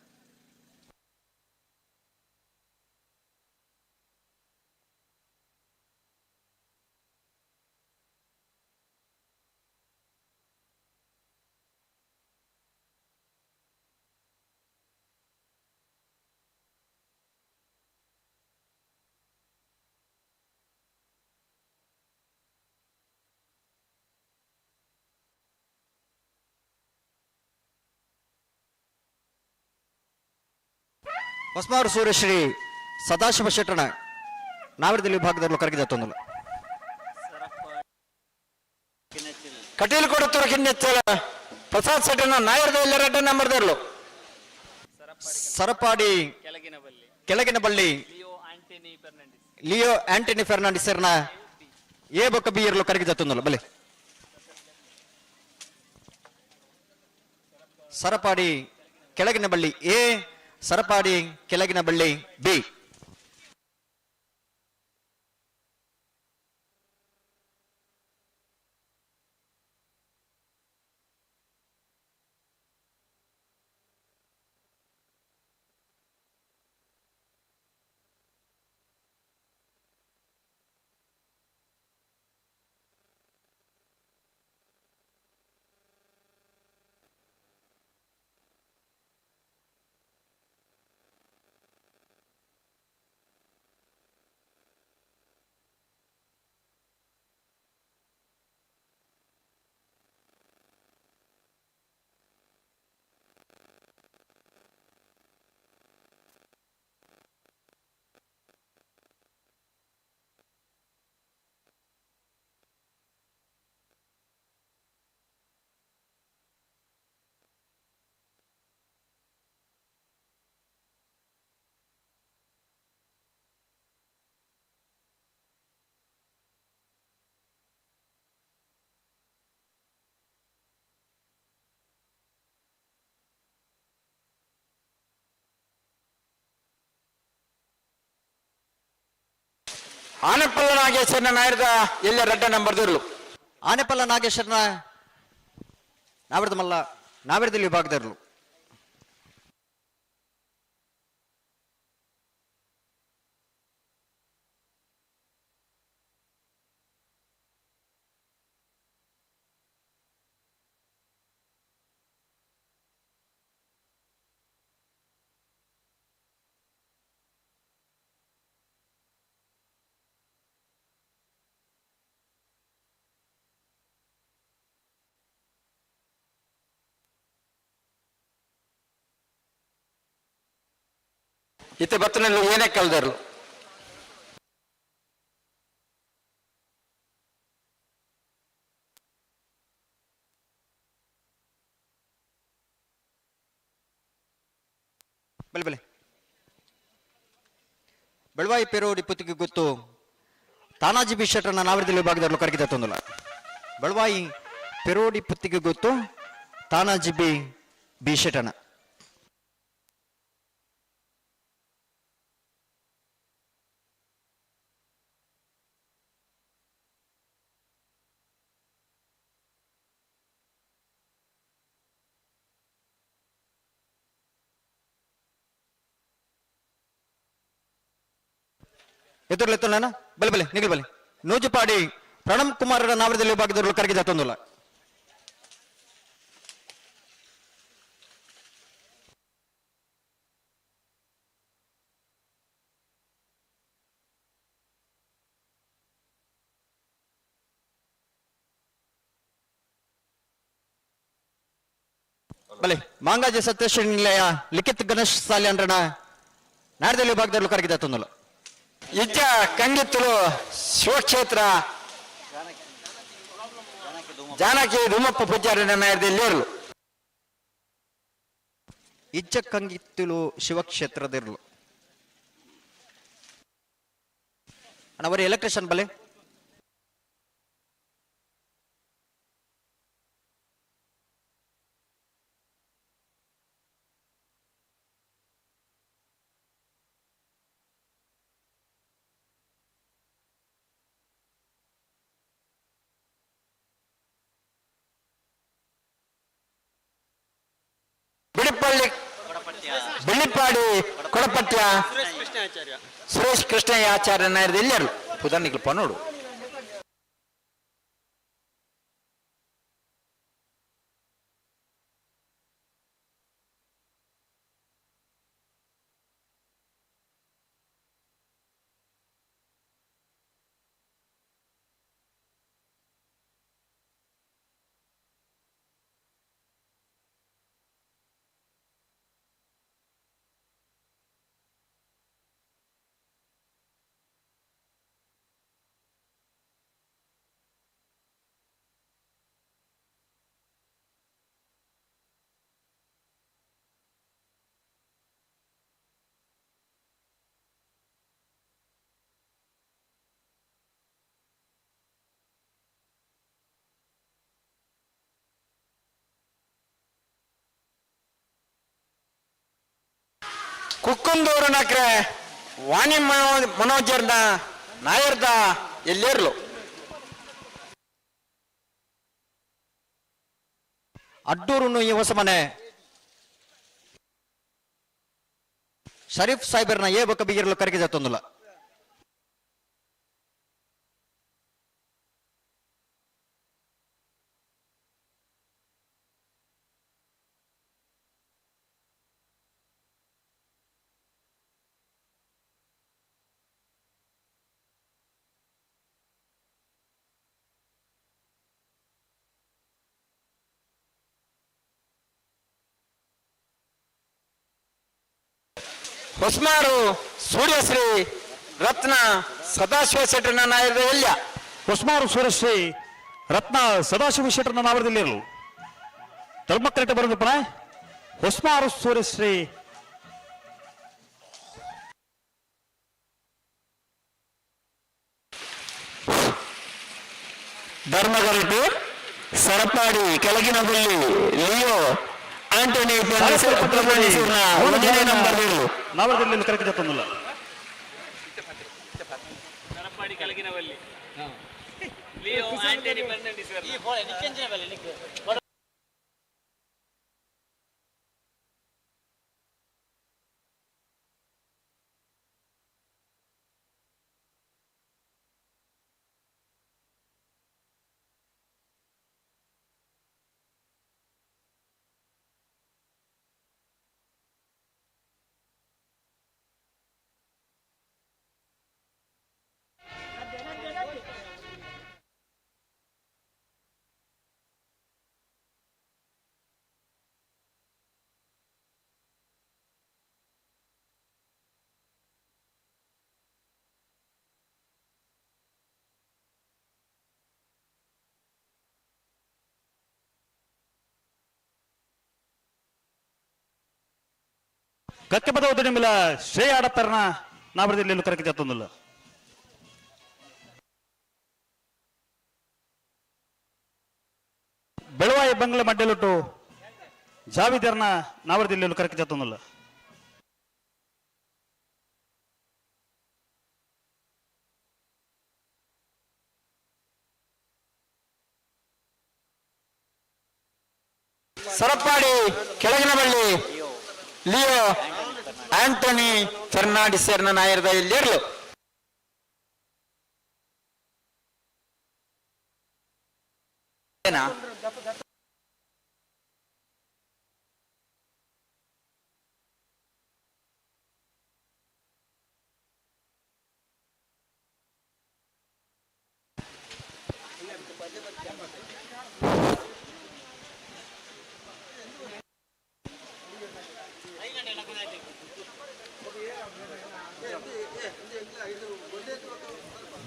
ಹೊಸಮಾರು ಸೂರ್ಯಶ್ರೀ ಸದಾಶಿವ ಶೆಟ್ಟಣ ನಾವಿರದಲ್ಲಿ ವಿಭಾಗದಲ್ಲೂ ಕರಗಿದ ತೊಂದಲು ಕಟೀಲು ಕೊಡುತ್ತರ ಕಿನ್ನೆಚ್ಚಲ ಪ್ರಸಾದ್ ಶೆಟ್ಟಣ ನಾಯರದಲ್ಲಿ 2 ನಂಬರ್ದರ್ಲು ಸರಪಾಡಿ ಕೆಳಗಿನ ಬಳ್ಳಿ ಲಿಯೋ ಆಂಟನಿ ಫೆರ್ನಾಂಡಿಸರ್ನ ಎ ಬೊಕ್ಕ ಬಿ ಇರಲು ಕರಗಿದ ತೊಂದಲು ಬಲೆ ಸರಪಾಡಿ ಕೆಳಗಿನ ಬಳ್ಳಿ ಎ ಸರಪಾಡಿ ಕೆಳಗಿನ ಬಳ್ಳಿ ಬಿ ಆನೆಪಲ್ಲ ನಾಗೇಶ್ವರನ ನಾಯರದ ಎಲ್ಲ 2 ನಂಬರ್ದಿರ್ಲು ಆನೆಪಲ್ಲ ನಾಗೇಶ್ವರನ ನಾವಿರದ ಮಲ್ಲ ನಾವಿರದಲ್ಲಿ ವಿಭಾಗದಿರ್ಲು ಇತ್ತೆ ಬತ್ತನಲ್ಲಿ ಏನೇ ಕಲ್ದರ್ಲು ಬಲೆ ಬಲೆ ಬೆಳವಾಯಿ ಪೇರೋಡಿ ಪುತ್ತಿಗೆ ಗೊತ್ತು ತಾನಾಜಿ ಬಿ ಶೆಟ್ಟರ್ನ ನಾವಿರದಲ್ಲಿ ವಿಭಾಗದಲ್ಲೂ ಕರಗಿದ ತೊಂದಲ ಬೆಳವಾಯಿ ಪೆರೋಡಿ ಪುತ್ತಿಗೆ ಗೊತ್ತು ತಾನಾಜಿ ಬಿ ಶೆಟ್ಟಣ ಎದುರ್ಲೆತ್ತೋಣ ಬಲೆ ಬಲೆ ನಿಗಲ್ ಬಲೆ ನೂಜುಪಾಡಿ ಪ್ರಣಮ್ ಕುಮಾರರ ನಾವರದಲ್ಲಿ ವಿಭಾಗದವರು ಕರಗಿದ ತೊಂದಲ ಬಲೆ ಮಾಂಗಾಜಿ ಸತ್ಯಶ್ರೀ ನಿಲಯ ಲಿಖಿತ್ ಗಣೇಶ್ ಸಾಲ್ಯಾನ್ರಣ ನಾಡದಲ್ಲಿ ವಿಭಾಗದವರು ಕರಗಿದ ತೊಂದಲ ಇಜ್ಜ ಕಂಗಿತ್ತಲು ಶಿವಕ್ಷೇತ್ರ ಜಾನಕಿ ಧೂಮಪ್ಪ ಪೂಜಾರಿನ ನಾಯರದಲ್ಲಿ ಇಜ್ಜ ಕಂಗಿತ್ತಲು ಶಿವಕ್ಷೇತ್ರದಿರ್ಲು ಅವರ ಎಲೆಕ್ಟ್ರಿಷಿಯನ್ ಬಲೆ ಬೆಳ್ಳಿಪಾಡಿ ಬೆಳ್ಳಿಪಾಡಿ ಕೊಡಪಟ್ಯ ಸುರೇಶ್ ಕೃಷ್ಣಯ್ಯ ಆಚಾರ್ಯ ನಾಯರ್ದು ಎಲ್ಲರೂ ಪುದನಿಗಳು ಪನ್ನೋಡು ಕುಕ್ಕಂದೂರು ನಕ್ರೆ ವಾಣಿ ಮನೋಜರ್ದ ನಾಯರ್ದ ಎಲ್ಲೇರ್ಲು ಅಡ್ಡೂರುನು ಈ ಹೊಸ ಮನೆ ಶರೀಫ್ ಸಾಹೇಬರ್ನ ಏ ಬಕ್ಕ ಬಿಗಿರ್ಲು ಕರೆಗೆ ಜತ್ತೊಂದುಲ್ಲ ಹೊಸ್ಮಾರು ಸೂರ್ಯಶ್ರೀ ರತ್ನ ಸದಾಶಿವ ಶೆಟ್ಟರ್ನ ನಾಯರ್ದ ಎಲ್ಲ ಹೊಸ್ಮಾರು ಸೂರ್ಯಶ್ರೀ ರತ್ನ ಸದಾಶಿವ ಶೆಟ್ಟರ್ನ ನಾವರದಲ್ಲಿರಲು ಧರ್ಮಕರೆಕ್ಟ್ ಬರೋದು ಪಣ ಹೊಸ್ಮಾರು ಸೂರ್ಯಶ್ರೀ ಧರ್ಮಗರಟು ಸರಪಾಡಿ ಕೆಳಗಿನ ಬಳ್ಳಿ ಲಿಯೋ ಆಂಟೋನಿ ನಾವರದಲ್ಲಿ ಕರೆಕ್ಟ್ ಜತ್ತೊಂದಿಲ್ಲ ಕಕ್ಕೆ ಪದ ಉದ್ದಿಮೆಲ ಶ್ರೇಯ ಆಡತ್ತಾರನ ನಾವರದಲ್ಲಿ ಕರೆಕ್ಟ್ ಜತ್ತೊಂದಿಲ್ಲ ಬೆಳವಾಯಿ ಬಂಗ್ಲೆ ಮಡ್ಡೆಲೊಟ್ಟು ಜಾವಿದರ್ನ ನಾವರದಲ್ಲಿ ಕರೆಕ್ಟ್ ಜತ್ತೊಂದಿಲ್ಲ ಸರಪಾಡಿ ಕೆಳಗಿನ ಬಳ್ಳಿ ಲಿಯೋ ಆಂಟೋನಿ ಫೆರ್ನಾಂಡಿಸರ್ನ ನಾಯರ್ದ ಎಲ್ಲೇರ್ಲು ಏನಾ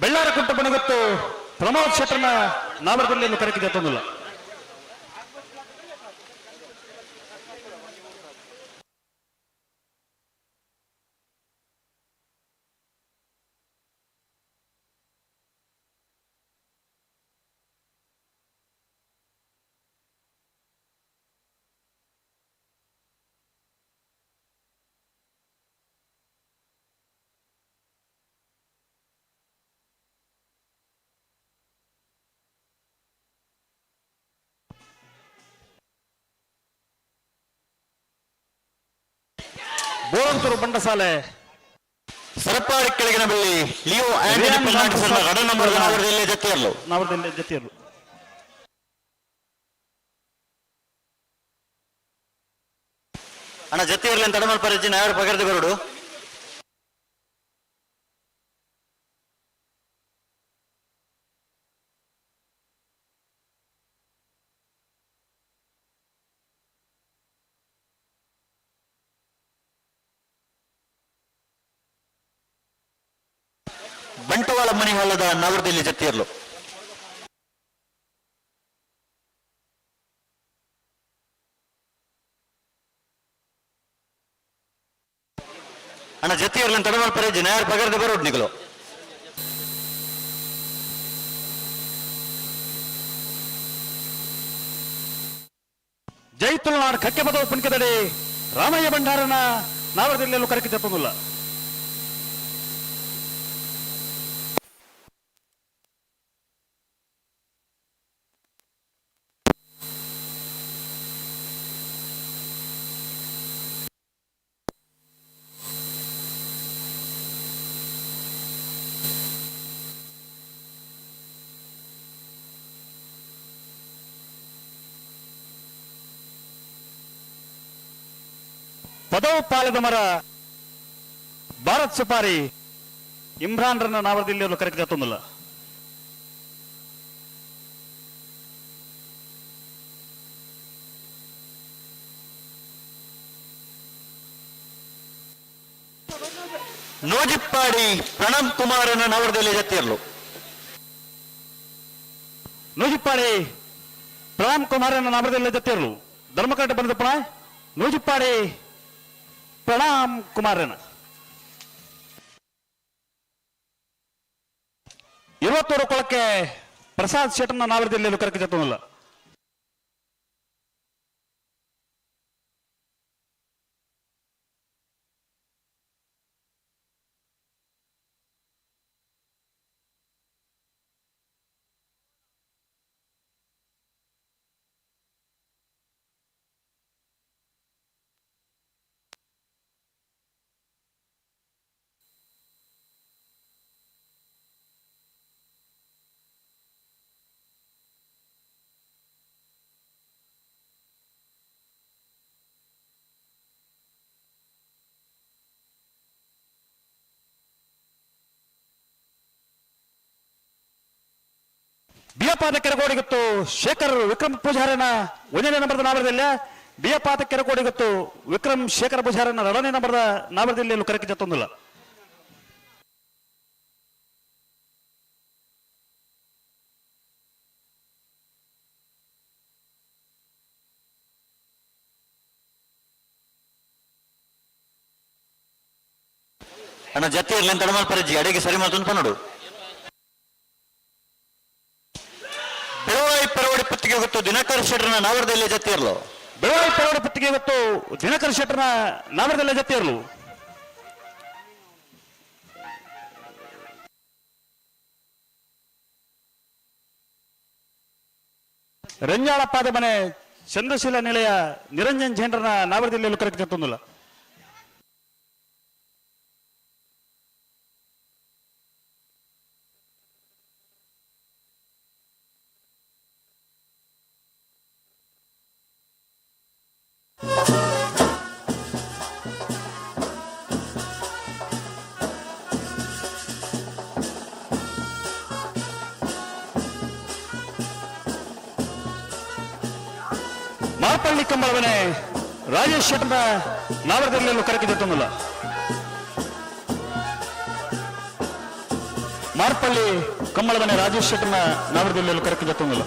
ಬೆಳ್ಳಾರ ಕುಟ್ಟ ಬಣಗತ್ತು ಪ್ರಮೋದ್ ಶೆಟ್ಟರ್ನ ನಾವರದಲ್ಲಿ ಕರೆಕ್ಟ್ ಜತ್ತೊಂದಿಲ್ಲ ಬೋಳಂತೂರು ಬಂಡಸಾಲೆ ಸರಪಾಡಿ ಕೆಳಗಿನ ಬಳಿ ಲಿಯೋ ಗಡ ನಂಬರ್ ನಾವರದಲ್ಲಿ ಜೊತೆಯಲ್ಲೂ ನಾವರದಲ್ಲಿ ಜೊತೆಯರು ಅಣ್ಣ ಜೊತೆಯರ್ಲಿ ತಡಮಲ್ ಪರಿಚಯ ನಾಯರ್ ಪಗರ್ದು ಬರೋಡು ಬಂಟವಾಳ ಮನೆ ಹೊಲದ ನವರದಲ್ಲಿ ಜೊತೆಯರ್ಲು ಅಣ್ಣ ಜೊತೆಯರ್ಲಿ ತಡಮಲ್ ಪರಿಚಯ ನಾಯರ್ ಪಗರ್ದು ಬರೋಡು ನಿಗಳು ಜೈ ತುಳುನಾಡು ಕಕ್ಕೆ ಪದವು ಪುಣ್ಕದಡಿ ರಾಮಯ್ಯ ಭಂಡಾರನ ನಾವರದಲ್ಲೆಲ್ಲೂ ಕರಕಿ ತಪ್ಪುದಿಲ್ಲ ಪದವು ಪಾಲದ ಮರ ಭಾರತ್ ಸುಪಾರಿ ಇಮ್ರಾನ್ರನ್ನ ನಾವರದಲ್ಲಿ ಕರೆಕ್ಟ್ ತಂದಿಲ್ಲ ನೋಜಿಪ್ಪಾಡಿ ಪ್ರಣಬ್ ಕುಮಾರನ ನವರದಲ್ಲಿ ಜೊತೆಯರ್ಲು ನೂಜಿಪ್ಪಾಡಿ ಪ್ರಣಬ್ ಕುಮಾರನ ನಾವರದಲ್ಲಿ ಜೊತೆಯರ್ಲು ಧರ್ಮಕಟ್ಟ ಬಂದಪ್ಪ ನೂಜಿಪ್ಪಾಡಿ ಪ್ರಣಾಮ್ ಕುಮಾರನ 20 ಕೊಳಕ್ಕೆ ಪ್ರಸಾದ್ ಶೆಟ್ಟನ ನಾವರದಲ್ಲಿ ಕರೆಕ್ಟ್ ತಂದಿಲ್ಲ ಬಿಯಪಾದ ಕೆರಗೋಡಿಗತ್ತು ಶೇಖರ್ ವಿಕ್ರಮ್ ಪೂಜಾರನ 1ನೇ ನಂಬರ್ದ ನಾವರದಲ್ಲಿ ಬಿಯಪಾದ ಕೆರಗೋಡಿಗತ್ತು ವಿಕ್ರಮ್ ಶೇಖರ್ ಪೂಜಾರನ 2ನೇ ನಂಬರ್ದ ನಾವರದಲ್ಲಿ ಕರೆಕ್ಟ್ ತಂದಿಲ್ಲ ಅಣ್ಣ ಜೊತೆಯರ್ಲಿ ತಡಮಲ್ ಪರಿಚಯ ಅಡಿಗೆ ಸರಿ ಮಾಡ್ತು ನೋಡು ಬೆಳವಾಯಿ ಪರವಡಿ ಪುತ್ತಿಗೆ ಗೊತ್ತು ದಿನಕರ್ ಶೆಟ್ರನ ನಾವರದಲ್ಲಿ ಜೊತೆಯರ್ಲು ಬೆಳವಾಯಿ ಪರವಡಿ ಪುತ್ತಿಗೆ ಗೊತ್ತು ದಿನಕರ್ ಶೆಟ್ರನ ನಾವರದಲ್ಲಿ ಜೊತೆಯರ್ಲು ರಂಜಾಳಪ್ಪಾದ ಮನೆ ಚಂದ್ರಶೀಲ ನಿಲಯ ನಿರಂಜನ್ ಜೈನರನ ನಾವರದಲ್ಲಿ ಕರೆಕ್ಟ್ ತಂದಿಲ್ಲ ಮಾರ್ಪಳ್ಳಿ ಕಂಬಳವನೆ ರಾಜೇಶ್ ಶೆಟ್ಟನ ನಾವರದಲ್ಲಿ ಕರೆಕ್ಟ್ ತಂದಿಲ್ಲ ಮಾರ್ಪಳ್ಳಿ ಕಂಬಳವನೆ ರಾಜೇಶ್ ಶೆಟ್ಟನ ನಾವರದಲ್ಲಿ ಕರೆಕ್ಟ್ ತಂದಿಲ್ಲ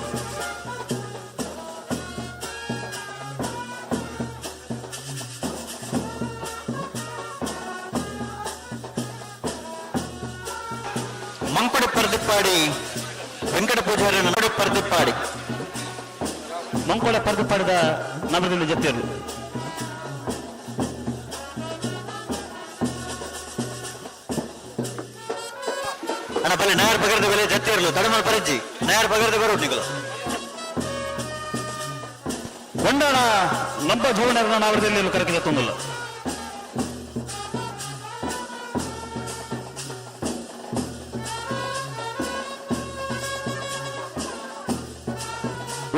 ಮಂಕುಡಿ ಪರ್ದಿಪ್ಪಾಡಿ ವೆಂಕಟ ಪೂಜಾರಿ ಮಂಕುಡಿ ಪರ್ದಿಪ್ಪಾಡಿ ಮಂಕೋಳ ಪಡೆದ ನಗರದಲ್ಲಿ ಜೊತೆಯರು ಅಣ್ಣ ಬಲ್ಲಿ ನಾಯರ್ ಪಗರದ ಬೆಲೆ ಜೊತೆಯರ್ಲು ತಡಮಲ್ ಪರಿಚಿ ನಾಯರ್ ಪಗರದ ಬರೋದು ನಿಗಳು ಗೊಂಡಾಣ ನಂಬ ಜೀವನ ನಾವರದಲ್ಲಿ ಕರೆಕ್ಟ್ ತಂದಿಲ್ಲ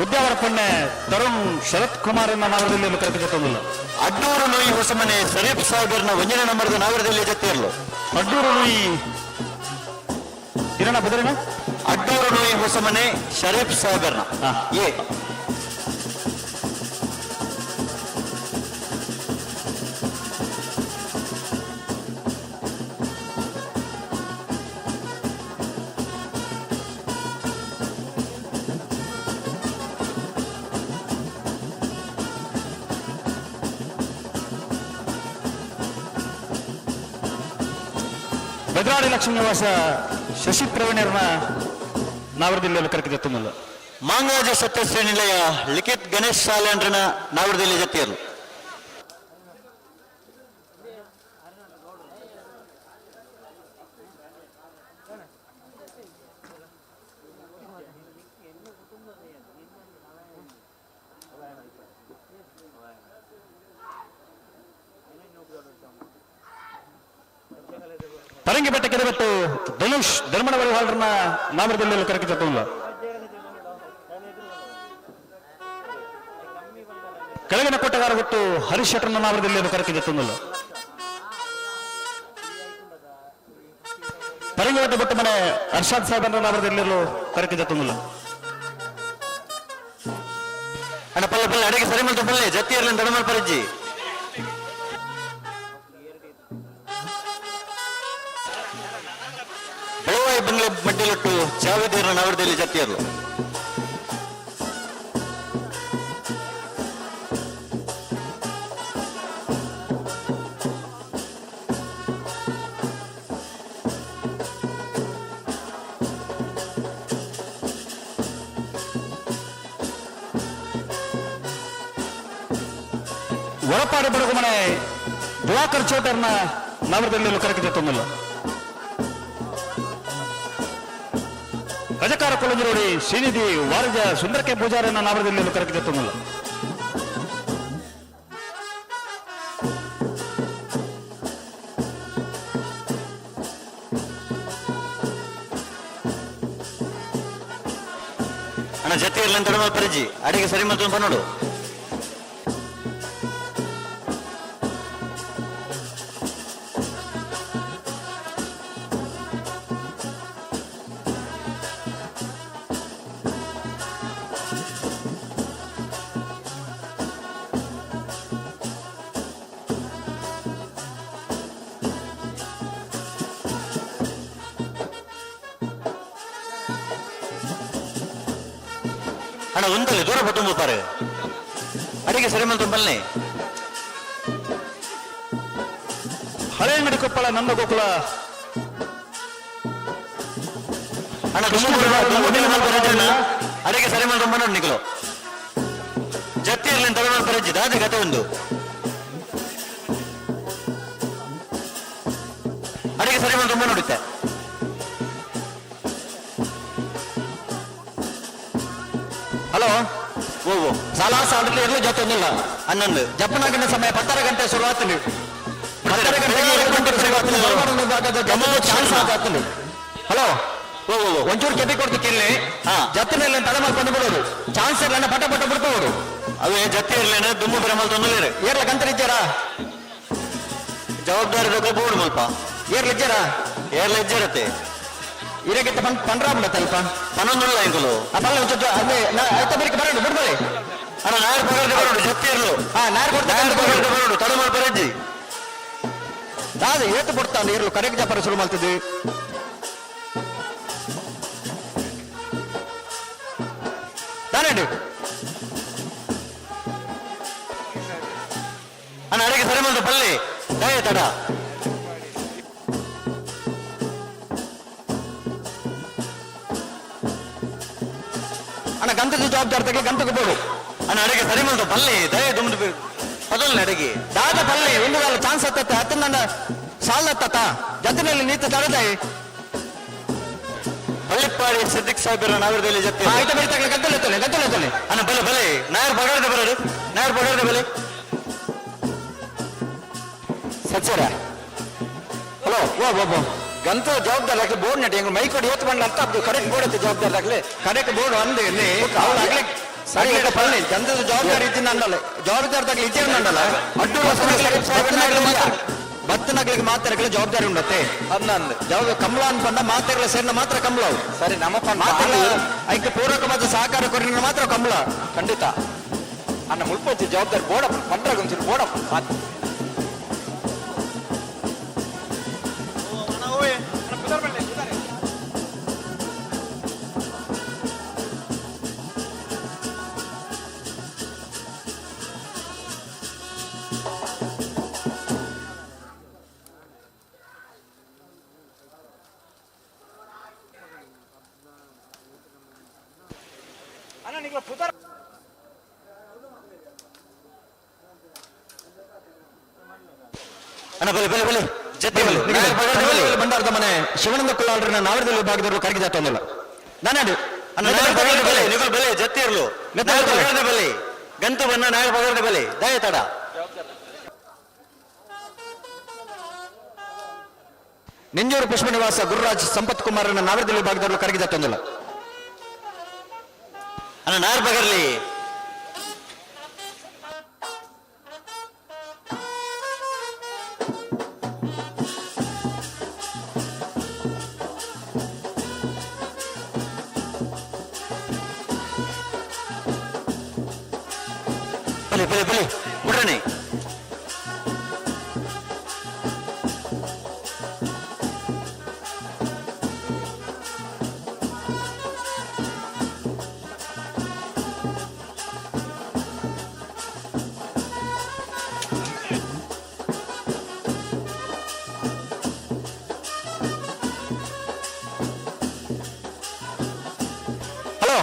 ಉದ್ಯಾವರ ಪಣ್ಣೆ ತರುಣ್ ಶರತ್ ಕುಮಾರ್ ಎನ್ನ ನಾವರದಲ್ಲಿ ಕರೆದುಕೊಳ್ತಂದಿಲ್ಲ. ಅಡ್ಡೂರು ನೋಯಿ ಹೊಸಮನೆ ಶರೀಫ್ ಸಾಹೇಬರ್ನ 1ನೇ ನಂಬರ್ದ ನಾವರದಲ್ಲಿ ಜೊತೆಯರ್ಲು. ಅಡ್ಡೂರು ನೋಯಿ ಇರೋಣ ಬದಲಿನ ಅಡ್ಡೂರು ನೋಯಿ ಹೊಸಮನೆ ಶರೀಫ್ ಸಾಹೇಬರ್ನ ಏ ಬೆದರಾಡಿ ಲಕ್ಷ್ಮೀ ನಿವಾಸ ಶಶಿ ಪ್ರವೀಣರನ್ನ ನಾವರದಲ್ಲಿ ಕರೆದುಕೊಳ್ತಂದಿಲ್ಲ. ಮಾಂಗಾಜ ಸತ್ಯಶ್ರೀ ನಿಲಯ ಲಿಖಿತ್ ಗಣೇಶ್ ಶಾಲೆಂಡ್ರನ ನಾವರದಲ್ಲಿ ಜೊತೆಯರ್ಲು. ಪರಂಗಿ ಬೆಟ್ಟ ಕೆರೆಬೆಟ್ಟು ಧನುಷ್ ಧರ್ಮಣವಳಿ ಹಾಲ್ರನ್ನ ನಾಮರದಲ್ಲಿ ಕರೆದುಕೊಳ್ತಂದಿಲ್ಲ. ಕೆಳಗಿನ ಕೊಟ್ಟಗಾರ ಹೊತ್ತು ಹರೀಶ್ ಶೆಟ್ಟರ್ನ ನಾಮರದಲ್ಲಿ ಕರೆದುಕೊಳ್ತಂದಿಲ್ಲ. ಪರಂಗಿ ಬೆಟ್ಟ ಬಿಟ್ಟು ಮನೆ ಅರ್ಷಾದ್ ಸಾಹೇಬ್ ನಾಮರದಲ್ಲಿ ಕರೆದುಕೊಳ್ತಂದಿಲ್ಲ. ಅಣ್ಣ ಪಲ್ಲ ಪಲ್ಲ ಅಡಿಗೆ ಸರಿ ಮಾಡ್ತು ಪಲ್ಲೆ ಜೊತೆಯರ್ಲಿ ದಡಮಲ್ ಪರಜ್ಜಿ ಬೆಳವಾಯಿ ಬಂಗ್ಲೆ ಮಡ್ಡಿಲಿಟ್ಟು ಚಾವಿದೀರ್ನ ನಾವರದಲ್ಲಿ ಜೊತೆಯರ್ಲು. ಒಳಪಾಡಿ ಬಡಗು ಮನೆ ದಿವಾಕರ್ ಚೋಟರ್ನ ನಾವರದಲ್ಲಿ ಕರೆದುಕೊಳ್ತಂದಿಲ್ಲ. ರಜಕಾರ ಕೊಳಂಜರೋಡಿ ಶ್ರೀನಿಧಿ ವಾರಜ ಸುಂದರಕೆ ಪೂಜಾರನ್ನ ನಾವರದಲ್ಲಿ ಕರೆದುಕೊಳ್ತಂದಿಲ್ಲ. ಅಣ್ಣ ಜೊತೆಯರ್ಲಿ ದಡಮಲ್ ಪರಜ್ಜಿ ಅಡಿಗೆ ಸರಿ ಮಾಡ್ತು ಪನ್ನೋಡು. ಅಣ್ಣ ಒಂದಲ್ಲಿ ದೂರ ಪಟ್ಟು ಪಾರು ಅಡಿಗೆ ಸರಿ ಮಾಡ್ತು ಬಲ್ಲೆ. ಹಳೆ ಅಂಗಡಿ ಕೊಪ್ಪಳ ನಂದ ಗೋಕುಲ ಅಣ್ಣ ಅಡಿಗೆ ಸರಿ ಮಾಡ್ತು ಬನ್ನೋಡು ನಿಖಲು ಜೊತೆಯರ್ಲಿ ದಡಮಲ್ ಪರಜ್ಜಿ ದಾದಿ ಗತ ಒಂದು ಅಡಿಗೆ ಸರಿ ಮಾಡ್ತು ಬನ್ನೋಡುತ್ತೆ. ಹಲೋ ಓ ಸಾಲ ಸಾಲದಲ್ಲಿ ಇರಲು ಜೊತೆ ಒಂದಿಲ್ಲ 11 ಜಪ್ಪನಾಗಿನ ಸಮಯ 10 ಗಂಟೆ ಶುರುವಾಗ್ತದೆ. 10 ಗಂಟೆ ಶುರುವಾಗ್ತದೆ. ಹಲೋ ಓ ಒಂಚೂರು ಕೆಪಿ ಕೊಡ್ತಿಕ್ಕೆ ಇಲ್ಲಿ ಜತ್ತಿನಲ್ಲಿ ತಡ ಮಾಡ್ಕೊಂಡು ಬಿಡೋರು ಚಾನ್ಸ್ ಇರ್ಲ ಪಟ ಪಟ ಬಿಡ್ಕೋರು ಅವೇ ಜತ್ತಿ ಇರ್ಲೇನೆ ದುಮ್ಮು ಬರಮಲ್ ತೊಂದರೆ ಏರ್ಲ ಕಂತರಿದ್ದಾರಾ ಜವಾಬ್ದಾರಿ ಬೋರ್ಡ್ ಮಲ್ಪ ಏರ್ಲಿದ್ದಾರ ಏರ್ಲ ಇಜ್ಜರತ್ತೆ ಇರಗಿತ್ತ ಪಂಡ್ರಾಬಿಡತ್ತಲ್ಪ 11 ಇಂಕಲು ಅಪ್ಪಲ್ಲ ಅದೇ ಆಯ್ತ ಬರೀ ಬರೋಡು ಬಿಡ್ಬರಿ ಅಣ್ಣ ನಾರು ಬರೋದು ಬರೋಡು ಜತ್ತಿ ಇರ್ಲು ನಾರು ಕೊಡ್ತಾರೆ ಬರೋಡು ತಡ ಮಾಡಿ ಬರಜ್ಜಿ ದಾದ ಏತು ಕೊಡ್ತಾನೆ ಇರ್ಲು ಕರೆಕ್ಟ್ ಜಾಪರ ಶುರು ಮಾಡ್ತಿದ್ವಿ ತಾನೇಡು ಅಣ್ಣ ಅಡಿಗೆ ಸರಿ ಮಾಡ್ದು ಪಲ್ಲಿ ದಯ ತಡ ಅಣ್ಣ ಗಂತದ ಜವಾಬ್ದಾರಿ ಗಂತಕ್ಕೆ ಬೋಡು ಅಣ್ಣ ಅಡಿಗೆ ಸರಿ ಮಾಡ್ದು ಪಲ್ಲಿ ದಯ ದುಮ್ದು ಮೊದಲನೇ ಅಡಿಗೆ ದಾದ ಪಲ್ಲಿ ಒಂದು ಕಾಲ ಚಾನ್ಸ್ ಹತ್ತತ್ತೆ ಹತ್ತ ನನ್ನ ಸಾಲ ಹತ್ತ ಜೊತೆಯಲ್ಲಿ ನೀತು ತಡದಾಯಿ ಪಳ್ಳಿಪ್ಪಾಡಿ ಸಿದ್ದಿಕ್ ಸಾಹೇಬರ ನಾವರದಲ್ಲಿ ಜೊತೆ ಆಯ್ತು ಬರೀತಾಗಲಿ ಗದ್ದಲೆ ಅಣ್ಣ ಬಲೆ ಬಲೆ ನಾಯರ್ ಬಗಾಡ್ದೆ ಬರೋದು ನಾಯರ್ ಬಗಾಡ್ದೆ ಬಲೆ ಸಚ್ಚರ ಹಲೋ ಓ ಗಂತ ಜವಾಬ್ದಾರಿ ಹಾಕಿ ಬೋರ್ಡ್ ನೆಟ್ಟಿ ಹೆಂಗ್ ಮೈ ಕೊಡಿ ಇವತ್ತು ಬಂದು ಅರ್ಥ ಆಗ್ತದೆ ಕರೆಕ್ಟ್ ಬೋರ್ಡ್ ಐತೆ ಜವಾಬ್ದಾರಿ ಹಾಕಲಿ ಕರೆಕ್ಟ್ ಬೋರ್ಡ್ ಅಂದು ಇಲ್ಲಿ ಆಗ್ಲಿ ಸರಿ ಈಗ ಪಳ್ಳಿ ಗಂಧದ ಜವಾಬ್ದಾರಿ ಇದ್ದೀನಿ ಅಂದಲ್ಲ ಜವಾಬ್ದಾರಿ ತಗಲಿ ಇದ್ದೀನಿ ಅಂದಲ್ಲ ಭತ್ತನಗಳಿಗೆ ಮಾತ್ರ ಜವಾಬ್ದಾರಿ ಉಂಡತ್ತೆ ಜವಾಬ್ದಾರಿ ಕಮಲ ಅಂತ ಬಂದ ಮಾತೆಗಳ ಸೇರಿನ ಮಾತ್ರ ಕಮಲ ಸರಿ ನಮ್ಮ ಐಕೆ ಪೂರಕವಾದ ಸಹಕಾರ ಕೊರಿನ ಮಾತ್ರ ಕಮಲ ಖಂಡಿತ ಅನ್ನ ಮುಳ್ಪಚ್ಚಿ ಜವಾಬ್ದಾರಿ ಬೋಡಪ್ಪ ಪಂಡ್ರಾಗ ಒಂಚೂರು ಬೋಡಪ್ಪ ಮಾತು ಅಣ್ಣ ಬಲೆ ಬಲೆ ಬಲೆ ಜೊತೆ ಬಂಡಾರದ ಮನೆ ಶಿವಾನಂದ ಕುಲಾಲ್ರನ್ನ ನಾವರದಲ್ಲಿ ವಿಭಾಗದವರು ಕರಗಿ ಜಾತ ಒಂದಿಲ್ಲ ನಾನಾಡು ಬೆಲೆ ಜೊತೆ ಇರಲು ಬೆಲೆ ಗಂತು ಬನ್ನ ನಾಳೆ ಪಗರದ ಬೆಲೆ ದಯ ತಡ ನಿಂಜೂರು ಪುಷ್ಪನಿವಾಸ ಗುರುರಾಜ್ ಸಂಪತ್ ಕುಮಾರನ ನಾವರದಲ್ಲಿ ವಿಭಾಗದವರು ಕರಗಿ ಜಾತ ಒಂದಿಲ್ಲ ಅಣ್ಣ ನಾರ್ ಬಗರ್ಲಿ ಬಲೆ ಬಲೆ ಬಲೆ ಬಿಡ್ರನೆ ಹಲೋ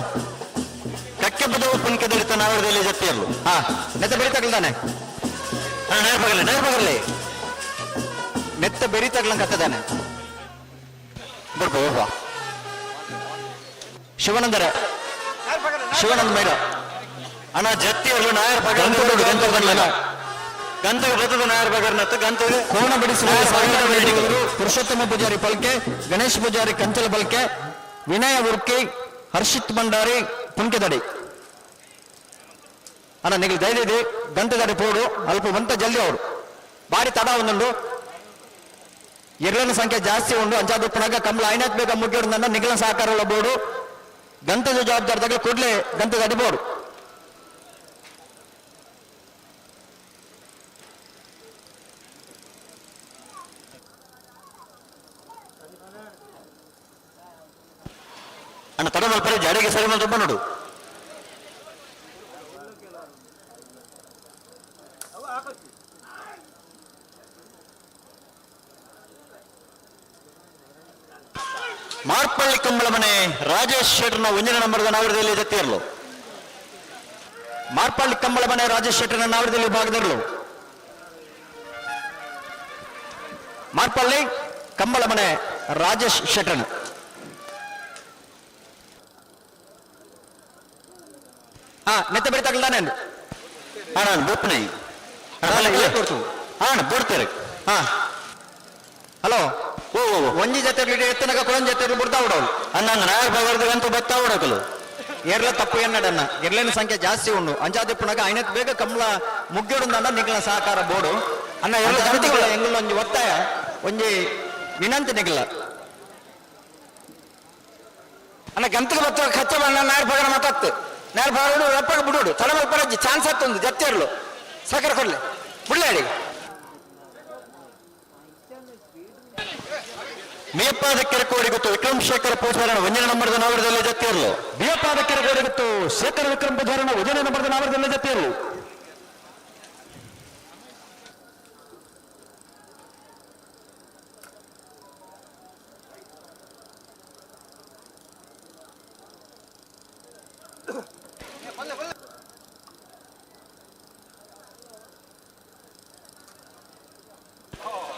ಕಕ್ಕೆ ಬದವು ಪುನ್ಕೆ ದಡಿತ ನಾವರದಲ್ಲಿ ಜೊತೆ ಇರಲು ಹಾ ನೆತ್ತ ಬೆರಿತಾಗ್ಲಿದ್ದಾನೆ ನೇರ ಬಗರ್ಲಿ ನೆತ್ತ ಬೆರಿತಾಗ್ಲಂಗ್ ಕತ್ತದಾನೆ ಬಿಡ್ಬೋ ಶಿವಾನಂದರ ಶಿವಾನಂದ ಮೈರ ಅಣ್ಣ ಜತ್ತಿ ಇರಲು ನಾಯರ್ ಬಗರ್ ಗಂತಗ ಬದಲು ನಾಯರ್ ಬಗರ್ನತ್ತು ಗಂತಗ ಕೋಣ ಬಿಡಿಸುವ ಪುರುಷೋತ್ತಮ ಪೂಜಾರಿ ಪಲ್ಕೆ ಗಣೇಶ್ ಪೂಜಾರಿ ಕಂಚಲ ಬಲ್ಕೆ ವಿನಯ ಉರ್ಕಿ ಹರ್ಷಿತ್ ಭಂಡಾರಿ ಪುಂಕೆದಡಿ ಅಣ್ಣ ನಿಗಲ್ ಧೈರ್ಯ ಇದೆ ಗಂಟೆದಾರಿ ಪೋಡು ಅಲ್ಪ ಬಂತ ಜಲ್ದಿ ಅವರು ಬಾರಿ ತಡ ಒಂದುಂಡು ಎರಡನ ಸಂಖ್ಯೆ ಜಾಸ್ತಿ ಉಂಡು ಅಂಚಾದುಪ್ಪನಾಗ ಕಮಲ ಐನಾತ್ ಬೇಗ ಮುಗಿಯೋಡು ನಿಗಲ ಸಹಕಾರ ಬೋಡು ಗಂಟದ ಜವಾಬ್ದಾರಿ ಕೂಡಲೇ ಗಂಟದ ಅಡಿಬೋಡು ಅಣ್ಣ ತಡ ಮಲ್ಪರೆ ಜಾಡಿಗೆ ಸರಿ ಮಲ್ ತುಂಬ ನೋಡು ಮಾರ್ಪಳ್ಳಿ ಕಂಬಳ ಮನೆ ರಾಜೇಶ್ ಶೆಟ್ಟರ್ನ ಒಂದನೇ ನಂಬರ್ದ ನಾವರದಲ್ಲಿ ಜೊತೆ ಇರಲು ಮಾರ್ಪಳ್ಳಿ ಕಂಬಳ ಮನೆ ರಾಜೇಶ್ ಶೆಟ್ಟರ್ನ ನಾವರದಲ್ಲಿ ಭಾಗದಿರಲು ಮಾರ್ಪಳ್ಳಿ ಕಂಬಳ ಮನೆ ರಾಜೇಶ್ ಶೆಟ್ಟರ್ನ ನೆತ್ತ ಬೆಳಿತಾಗಲ್ದಾನೆ ಅಣ್ಣ ಬುಪ್ನೆ ಅಣ್ಣ ಬಿಡ್ತೀರಿ ಹಾ ಹಲೋ ಓ ಒಂಜಿ ಜೊತೆ ಎತ್ತನಾಗ ಕೊಳಂಜ ಜೊತೆ ಬಿಡ್ತಾ ಬಿಡೋರು ಅನ್ನಂಗ ನಾಯರ್ ಬಗರ್ದಂತೂ ಬತ್ತಾ ಬಿಡಕಲು ಎರ್ಲ ತಪ್ಪು ಎನ್ನಡನ್ನ ಎರ್ಲಿನ ಸಂಖ್ಯೆ ಜಾಸ್ತಿ ಉಂಡು ಅಂಜಾದಿಪ್ಪನಾಗ ಐನತ್ ಬೇಗ ಕಮಲ ಮುಗ್ಗಿಡುಂದ ನಿಗಲ ಸಹಕಾರ ಬೋರ್ಡು ಅಣ್ಣ ಎಂಗಲ್ ಒಂಜಿ ಒತ್ತಾಯ ಒಂಜಿ ವಿನಂತಿ ನಿಗಲ ಅಣ್ಣ ಗಂತಗ ಬತ್ತ ಖರ್ಚ ಬಣ್ಣ ನಾಯರ್ ಬಗರ ಮಾತಾಡ್ತು ನಾಯರ್ ಬಗರು ಎಪ್ಪಗ ಬಿಡೋಡು ತಡಮಲ್ ಪರಜ್ಜಿ ಚಾನ್ಸ್ ಹತ್ತೊಂದು ಜೊತೆ ಇರ್ಲು ಸಹಕಾರ ಕೊಡ್ಲಿ ಬಿಡ್ಲಾಡಿ ಮೇಪಾದ ಕೆರೆ ಗೊತ್ತು ವಿಕ್ರಮ್ ಶೇಖರ್ ಪೂಜಾರನ ಒಂದನೇ ನಂಬರ್ದ ನಾವರದಲ್ಲಿ ಜೊತೆ ಇರಲು ಮೇಪಾದ ಕೆರೆ ಗೊತ್ತು ಶೇಖರ್ ವಿಕ್ರಮ್ ಪೂಜಾರನ ಒಂದನೇ ನಂಬರ್ದ ನಾವರದಲ್ಲಿ ಜೊತೆ ಇರಲು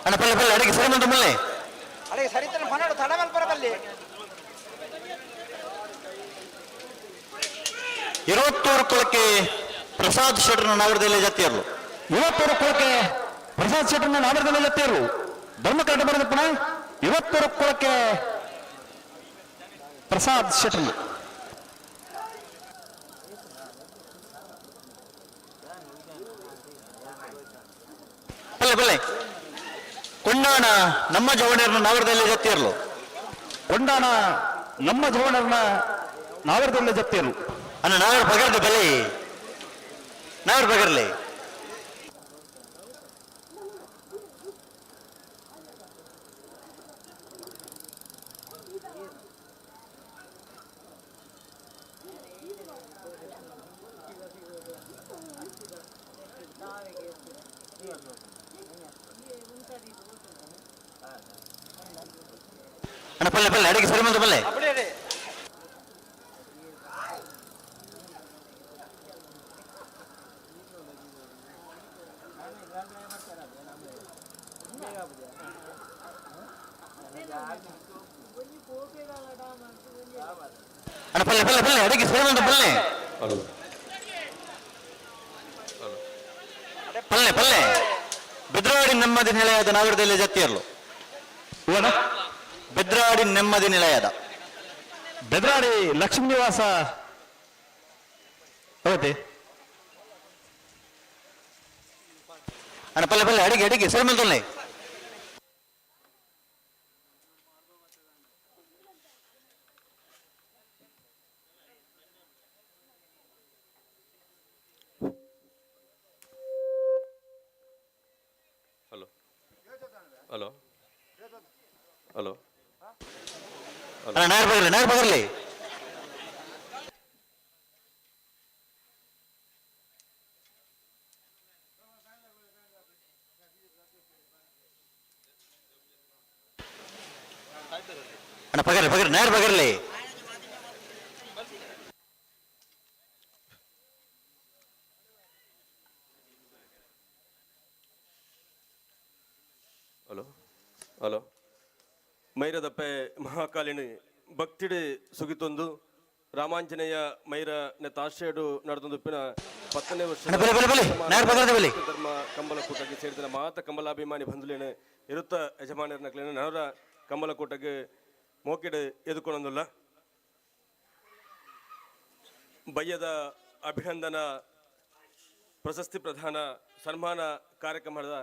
ಅಣ್ಣ ಪಲ್ಲೆ ಪಲ್ಲೆ ಅಡಿಗೆ ಸರಿ ಮಂಟ ಮಲ್ಲೆ ಅಡಿಗೆ ಸರಿತಾನೆ ಮನಾಡು ತಡ ಮಲ್ಪರಬಲ್ಲಿ 22 ಕುಳಕ್ಕೆ ಪ್ರಸಾದ್ ಶೆಟ್ಟರ್ನ ನಾವರದಲ್ಲಿ ಜೊತೆಯರು 22 ಕುಳಕ್ಕೆ ಪ್ರಸಾದ್ ಶೆಟ್ಟರ್ನ ನಾವರದಲ್ಲಿ ಜೊತೆಯರು ಧರ್ಮ ಕರೆಕ್ಟ್ ಬರೋದಪ್ಪಣ 22 ಕುಳಕ್ಕೆ ಪ್ರಸಾದ್ ಶೆಟ್ಟರ್ನ ಬಲ್ಲೆ ಕೊಂಡಾಣ ನಮ್ಮ ಜವಣಿಯರನ್ನ ನಾವರದಲ್ಲಿ ಜತ್ತಿರಲು ಕೊಂಡಾಣ ನಮ್ಮ ಜವಣರನ್ನ ನಾವರದಲ್ಲಿ ಜತ್ತೇರು ಅನ್ನ ನಾವರ ಪಗರ್ದ ಬಲೆ ನಾವರ ಪಗರ್ಲೆ ಅಣ್ಣ ಪಲ್ಲೆ ಪಲ್ಲೆ ಅಡಿಗೆ ಸರಿ ಬಂದ ಪಲ್ಲೆ ಅಣ್ಣ ಪಲ್ಲೆ ಪಲ್ಲೆ ಪಲ್ಲೆ ಅಡಿಗೆ ಸರಿ ಬಂದ ಪಲ್ಲೆ ಪಲ್ಲೆ ಪಲ್ಲೆ ಬೆದ್ರವಾಡಿ ನೆಮ್ಮದಿ ನಿಲಯದ ನಾಗರದಲ್ಲಿ ಜತ್ತಿಯರ್ಲು ಬೆದ್ರಾಡಿ ನೆಮ್ಮದಿ ನಿಲಯದ ಬೆದ್ರಾಡಿ ಲಕ್ಷ್ಮೀ ನಿವಾಸ ಹೌದೇ ಅಣ್ಣ ಪಲ್ಲೆ ಪಲ್ಲೆ ಅಡಿಗೆ ಅಡಿಗೆ ಸರಿ ಬಂದಲ್ಲೇ ಹಲೋ ಹಲೋ ಅಣ್ಣ ನಾರ್ ಬಗರ್ಲಿ ಅಣ್ಣ ಪಗರ್ಲಿ ನಾರ್ ಬಗರ್ಲಿ ಹಲೋ ಹಲೋ ಮೈರದಪ್ಪೆ ಮಹಾಕಾಲಿನಿ ಭಕ್ತಿಡೆ ಸುಗಿತೊಂದು ರಾಮಾಂಜನೇಯ ಮೈರ ತಾಶೇಡು ನಡೆದೊಂದುಪ್ಪಿನ 10ನೇ ವರ್ಷ ಧರ್ಮ ಕಂಬಲಕೂಟಕ್ಕೆ ಸೇರಿದ ಮಾತ ಕಂಬಲಾಭಿಮಾನಿ ಬಂಧುಲೇನೆ ಇರುತ್ತ ಯಜಮಾನರ ನಕ್ಲೇನೆ ನವರ ಕಂಬಲಕೂಟಕ್ಕೆ ಮೋಕಿಡೆ ಎದುಕೊಂಡೊಂದುಲ್ಲ ಬಯ್ಯದ ಅಭಿನಂದನಾ ಪ್ರಶಸ್ತಿ ಪ್ರದಾನ ಸನ್ಮಾನ ಕಾರ್ಯಕ್ರಮದ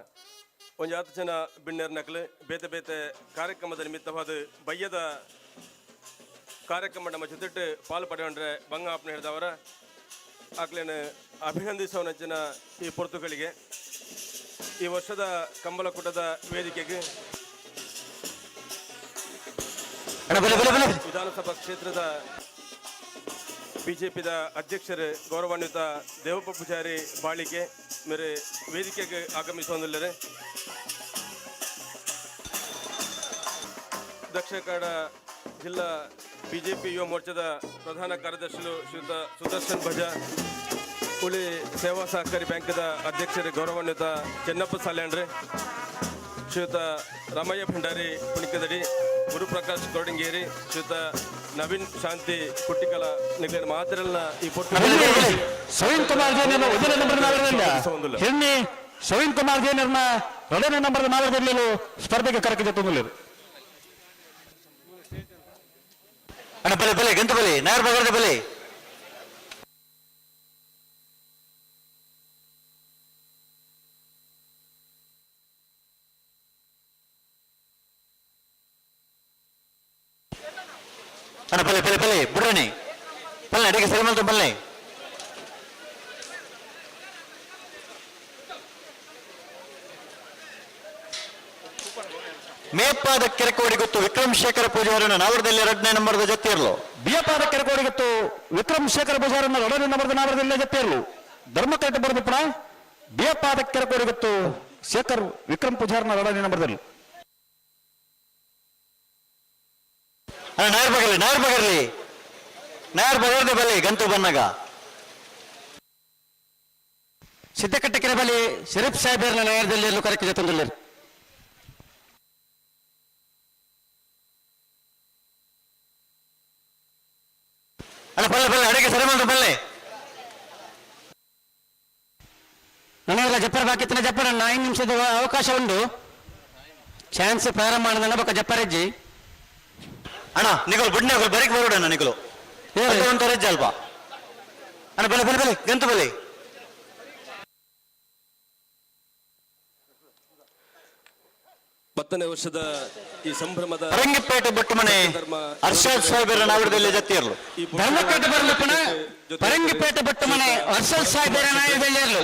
ಒಂದು 10 ಜನ ಬಿಣ್ಣರ್ ನಕಲು ಬೇತೆ ಬೇತೆ ಕಾರ್ಯಕ್ರಮದ ನಿಮಿತ್ತವಾದ ಬಯ್ಯದ ಕಾರ್ಯಕ್ರಮ ನಮ್ಮ ಜೊತೆ ಪಾಲು ಪಡೆಯೊಂಡ್ರೆ ಬಂಗ ಆಪ್ನ ಹಿಡಿದವರ ಆಕ್ಲೇನು ಅಭಿನಂದಿಸೋನಂಚಿನ ಈ ಪೊರ್ತುಗಳಿಗೆ ಈ ವರ್ಷದ ಕಂಬಲಕೂಟದ ವೇದಿಕೆಗೆ ವಿಧಾನಸಭಾ ಕ್ಷೇತ್ರದ ಬಿಜೆಪಿದ ಅಧ್ಯಕ್ಷರು ಗೌರವಾನ್ವಿತ ದೇವಪ್ಪ ಪೂಜಾರಿ ಬಾಳಿಕೆ ಮೇರೆ ವೇದಿಕೆಗೆ ಆಗಮಿಸುವುದಿಲ್ಲದೆ ದಕ್ಷಿಣ ಕನ್ನಡ ಜಿಲ್ಲಾ ಬಿಜೆಪಿ ಯುವ ಮೋರ್ಚಾದ ಪ್ರಧಾನ ಕಾರ್ಯದರ್ಶಿಗಳು ಶ್ರೀಯುತ ಸುದರ್ಶನ್ ಭಜ ಹುಳಿ ಸೇವಾ ಸಹಕಾರಿ ಬ್ಯಾಂಕದ ಅಧ್ಯಕ್ಷರು ಗೌರವಾನ್ವಿತ ಚೆನ್ನಪ್ಪ ಸಾಲ್ಯಾಂಡ್ರೆ ಶ್ರೀಯುತ ರಾಮಯ್ಯ ಭಂಡಾರಿ ಪುಣಿಕದಡಿ ಗುರುಪ್ರಕಾಶ್ ಕೋಡಿಂಗೇರಿ ಶ್ರೀಯುತ ನವೀನ್ ಶಾಂತಿ ಕುಟ್ಟಿಕಲ ನಿಗಲಿನ ಮಾತಿರಲ್ಲ ಈ ಸವೀನ್ ಕುಮಾರ್ ಜೈನರ 1ನೇ ನಂಬರ್ ನಾವರದಲ್ಲಿ ಹೆಣ್ಣಿ ಸವೀನ್ ಕುಮಾರ್ ಜೈನರ್ನ 2ನೇ ನಂಬರ್ ನಾವರದಲ್ಲಿ ಸ್ಪರ್ಧೆಗೆ ಕರೆಕಿದೆ ಅಣ್ಣ ಬಲೆ ಬಲೆ ಗಂತ ಬಲೆ ನಾರ್ ಬಗರ್ದ ಬಲೆ ಅಣ್ಣ ಬಲೆ ಬಲೆ ಬಲೆ ಬಿಡ್ರನೆ ಬಲ್ಲೆ ಅಡಿಗೆ ಸರಿ ಮಾಡ್ತು ಬಲ್ಲೆ ಮೇಪಾದ ಕೆರೆಕೋಡಿ ಗೊತ್ತು ವಿಕ್ರಮ್ ಶೇಖರ ಪೂಜಾರನ ನಾವರದಲ್ಲಿ 2ನೇ ನಂಬರ್ದ ಜೊತೆಯರ್ಲು ಬಿಯಪಾದ ಕೆರೆಕೋಡಿ ಗೊತ್ತು ವಿಕ್ರಮ್ ಶೇಖರ ಪೂಜಾರನ 2ನೇ ನಂಬರ್ದ ನಾವರದಲ್ಲಿ ಜೊತೆಯರ್ಲು ಧರ್ಮಕಟ್ಟ ಬರೆದಪ್ಪಣ ಬಿಯಪಾದ ಕೆರೆಕೋಡಿ ಗೊತ್ತು ಶೇಖರ್ ವಿಕ್ರಮ್ ಪೂಜಾರನ 2ನೇ ನಂಬರ್ದಲ್ಲಿ ನಾರ್ ಬಗರ್ದ ಬಲೆ ಗಂತು ಬನ್ನಗ ಸಿದ್ದಕಟ್ಟ ಕೆರೆ ಬಲಿ ಶರೀಫ್ ಸಾಹೇಬರ ನ್ಯಾಯದಲ್ಲಿ ಕರೆಕ್ಟ್ ಜೊತೆಯಲ್ಲಿ ಅಲ್ಲ ಬಲ್ಲೆ ಬಲ್ಲೆ ಅಡಿಗೆ ಸರಿ ಮಾಡ್ರು ಬಲ್ಲೆ ನನಗೆಲ್ಲ ಜಪ್ಪರ ಬಾಕಿತ್ತಿನ ಜಪ್ಪರ 5 ನಿಮಿಷದ ಅವಕಾಶ ಉಂಟು ಚಾನ್ಸ್ ಪ್ರಾರಂಭ ಮಾಡಿದ ನಬಕ ಜಪ್ಪರಜ್ಜಿ ಅಣ್ಣ ನಿಗಲು ಬುಡ್ನೆ ಹೋಗಲು ಬರೀಕ್ ಬರೋಣ ನಿಗಲು ರಜ್ಜ ಅಲ್ಪ ಅಣ್ಣ ಬಲೆ ಬಲೆ ಬಲೆ ಗಂತು ಬಲೆ 10ನೇ ವರ್ಷದ ಈ ಸಂಭ್ರಮದ ಪರಂಗಿಪೇಟೆ ಬಟ್ಟಮನೆ ಹರ್ಷದ್ ಸಾಹೇಬರ ನಾವಿರದಲ್ಲಿ ಜೊತೆಯರ್ಲು ಧರ್ಮಕೇಟ ಬರಲಿಪ್ಪಣ ಪರಂಗಿಪೇಟೆ ಬಟ್ಟಮನೆ ಹರ್ಷದ್ ಸಾಹೇಬರ ನಾವಿರದಲ್ಲಿ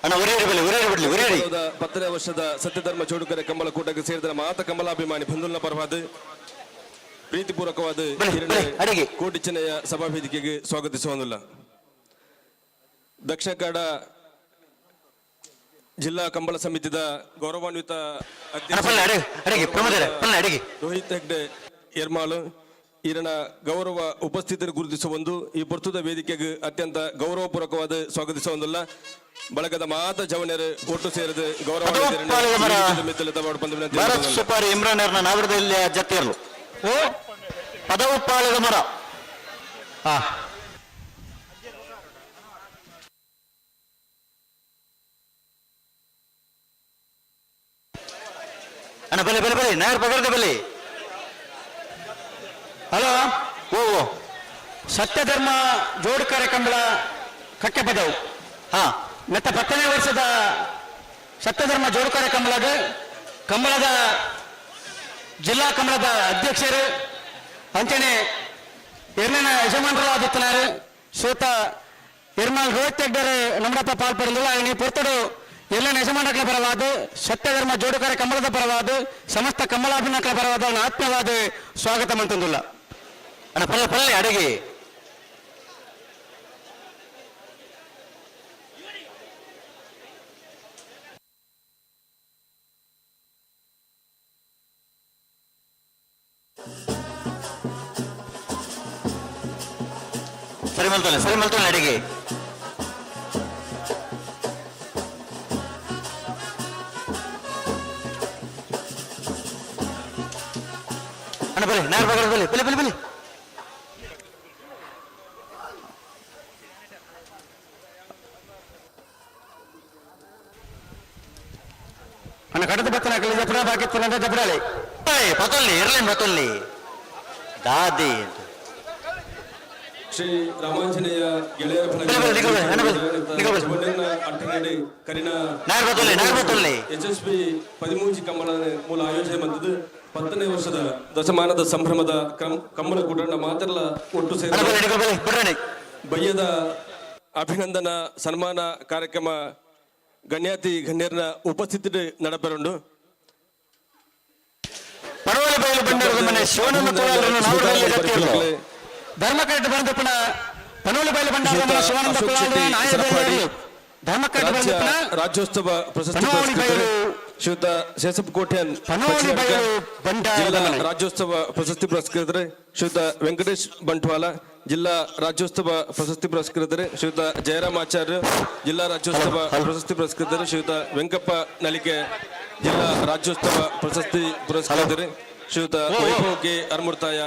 ಅಣ್ಣ ಉರೇರಿ 10ನೇ ವರ್ಷದ ಸತ್ಯಧರ್ಮ ಚೋಡುಕರೆ ಕಂಬಳ ಕೂಟಕ್ಕೆ ಸೇರಿದ ಮಾತ ಕಮಲಾಭಿಮಾನಿ ಬಂಧುಲ್ನ ಪರವಾದ ಪ್ರೀತಿಪೂರ್ವಕವಾದ ಕೋಟಿ ಚೆನ್ನಯ್ಯ ಸಭಾ ವೇದಿಕೆಗೆ ಸ್ವಾಗತಿಸುವುದಿಲ್ಲ. ದಕ್ಷಿಣ ಕನ್ನಡ ಜಿಲ್ಲಾ ಕಂಬಳ ಸಮಿತಿದ ಗೌರವಾನ್ವಿತ ರೋಹಿತ್ ಹೆಗ್ಡೆ ಎರ್ಮಾಳು ಈರನ ಗೌರವ ಉಪಸ್ಥಿತಿ ಗುರುತಿಸುವ ಈ ಪೊರ್ತುದ ವೇದಿಕೆಗೆ ಅತ್ಯಂತ ಗೌರವಪೂರ್ವಕವಾದ ಸ್ವಾಗತಿಸುವುದಿಲ್ಲ. ಬಳಗದ ಮಾತ ಜವನರು ಒಟ್ಟು ಸೇರಿದ ಗೌರವ ಸುಪಾರಿ ಇಮ್ರಾನ್ ನಾವಿರದಲ್ಲಿ ಜೊತೆಯರ್ಲು ಪದವು ಪಾಳದ ಮರ ಅಣ್ಣ ಬಲೆ ನಾಯರ್ ಪಗರ್ದೆ ಬಲೆ. ಹಲೋ ಓ ಸತ್ಯಧರ್ಮ ಜೋಡುಕರೆ ಕಂಬಳ ಕಕ್ಕೆ ಪದವು ಮತ್ತೆ 10ನೇ ವರ್ಷದ ಸತ್ಯಧರ್ಮ ಜೋಡುಕರೆ ಕಂಬಳದ ಜಿಲ್ಲಾ ಕಂಬಳದ ಅಧ್ಯಕ್ಷರು ಅಂಚನೆ ಎರಡನೇ ಯಜಮಾನರು ಆದಿತ್ಯನಾರು ಶ್ರೀತ ಎರ್ಮಾಲ್ ರೋಹಿತ್ ಹೆಗ್ಡರ್ ನಮ್ಮಡಪ್ಪ ಪಾಲ್ಪಡಿಲ್ಲ ಅವನಿ ಪೊರ್ತಡು ಎಲ್ಲ ಯಜಮಾನಗಳ ಪರವಾದ ಸತ್ಯಧರ್ಮ ಜೋಡುಕರೆ ಕಂಬಳದ ಪರವಾದ ಸಮಸ್ತ ಕಂಬಳಾಭಿನಕಳ ಪರವಾದ ಆತ್ಮೀಯವಾದ ಸ್ವಾಗತ ಮಂತಂದುಲ್ಲ ಅಣ್ಣ ಪಲ್ಲೆ ಅಡಗಿ ಸರಿ ಮಲ್ತೋಲೆ ಅಡಿಗೆ ಅಣ್ಣ ಬಲೆ ನಾರ್ ಬಗಲ್ ಬಲೆ ಅಣ್ಣ ಕಡದ ಬತ್ತನ ಜಪಡ ಬಾಕಿತ್ತು ಜಪಡಾಳಿ ಪತೊಲ್ಲಿ ದಾದಿ ಶ್ರೀ ರಾಮಾಂಜನೇಯ ಗೆಳೆಯರ ಯಶಸ್ವಿ 13 ಕಂಬಳ ಮೂಲ ಆಯೋಜನೆ ಬಂದದ್ದು 10ನೇ ವರ್ಷದ ದಶಮಾನದ ಸಂಭ್ರಮದ ಕಂಬಳ ಕೂಟನ ಮಾತೆಲ್ಲ ಒಟ್ಟು ಸೇರಿ ಬಯ್ಯದ ಅಭಿನಂದನಾ ಸನ್ಮಾನ ಕಾರ್ಯಕ್ರಮ ಗಣ್ಯಾತಿ ಗಣ್ಯರ ಉಪಸ್ಥಿತಿ ನಡಪೆರುಂಡು. ಧರ್ಮಕಟ್ಟ ಬಂದಪ್ಪನ ಪನೋಲಿ ಬಯಲು ಬಂಡಾರ ಶಿವಾನಂದ ಧರ್ಮಕಟ್ಟ ಬಂದಪ್ಪನ ರಾಜ್ಯೋತ್ಸವ ಪ್ರಶಸ್ತಿ ಶ್ರೀಯುತ ಶೇಷಪ್ಪ ಕೋಟ್ಯನ್ ಜಿಲ್ಲಾ ರಾಜ್ಯೋತ್ಸವ ಪ್ರಶಸ್ತಿ ಪುರಸ್ಕೃತರು ಶ್ರೀಯುತ ವೆಂಕಟೇಶ್ ಬಂಟ್ವಾಲ ಜಿಲ್ಲಾ ರಾಜ್ಯೋತ್ಸವ ಪ್ರಶಸ್ತಿ ಪುರಸ್ಕೃತರು ಶ್ರೀಯುತ ಜಯರಾಮಾಚಾರ್ಯ ಜಿಲ್ಲಾ ರಾಜ್ಯೋತ್ಸವ ಪ್ರಶಸ್ತಿ ಪುರಸ್ಕೃತರು ಶ್ರೀಯುತ ವೆಂಕಪ್ಪ ನಲಿಕೆ ಜಿಲ್ಲಾ ರಾಜ್ಯೋತ್ಸವ ಪ್ರಶಸ್ತಿ ಪುರಸ್ಕೃತರು ಶ್ರೀಯುತ ವೈಭವ್ ಕೆ ಅರ್ಮುರ್ತಾಯ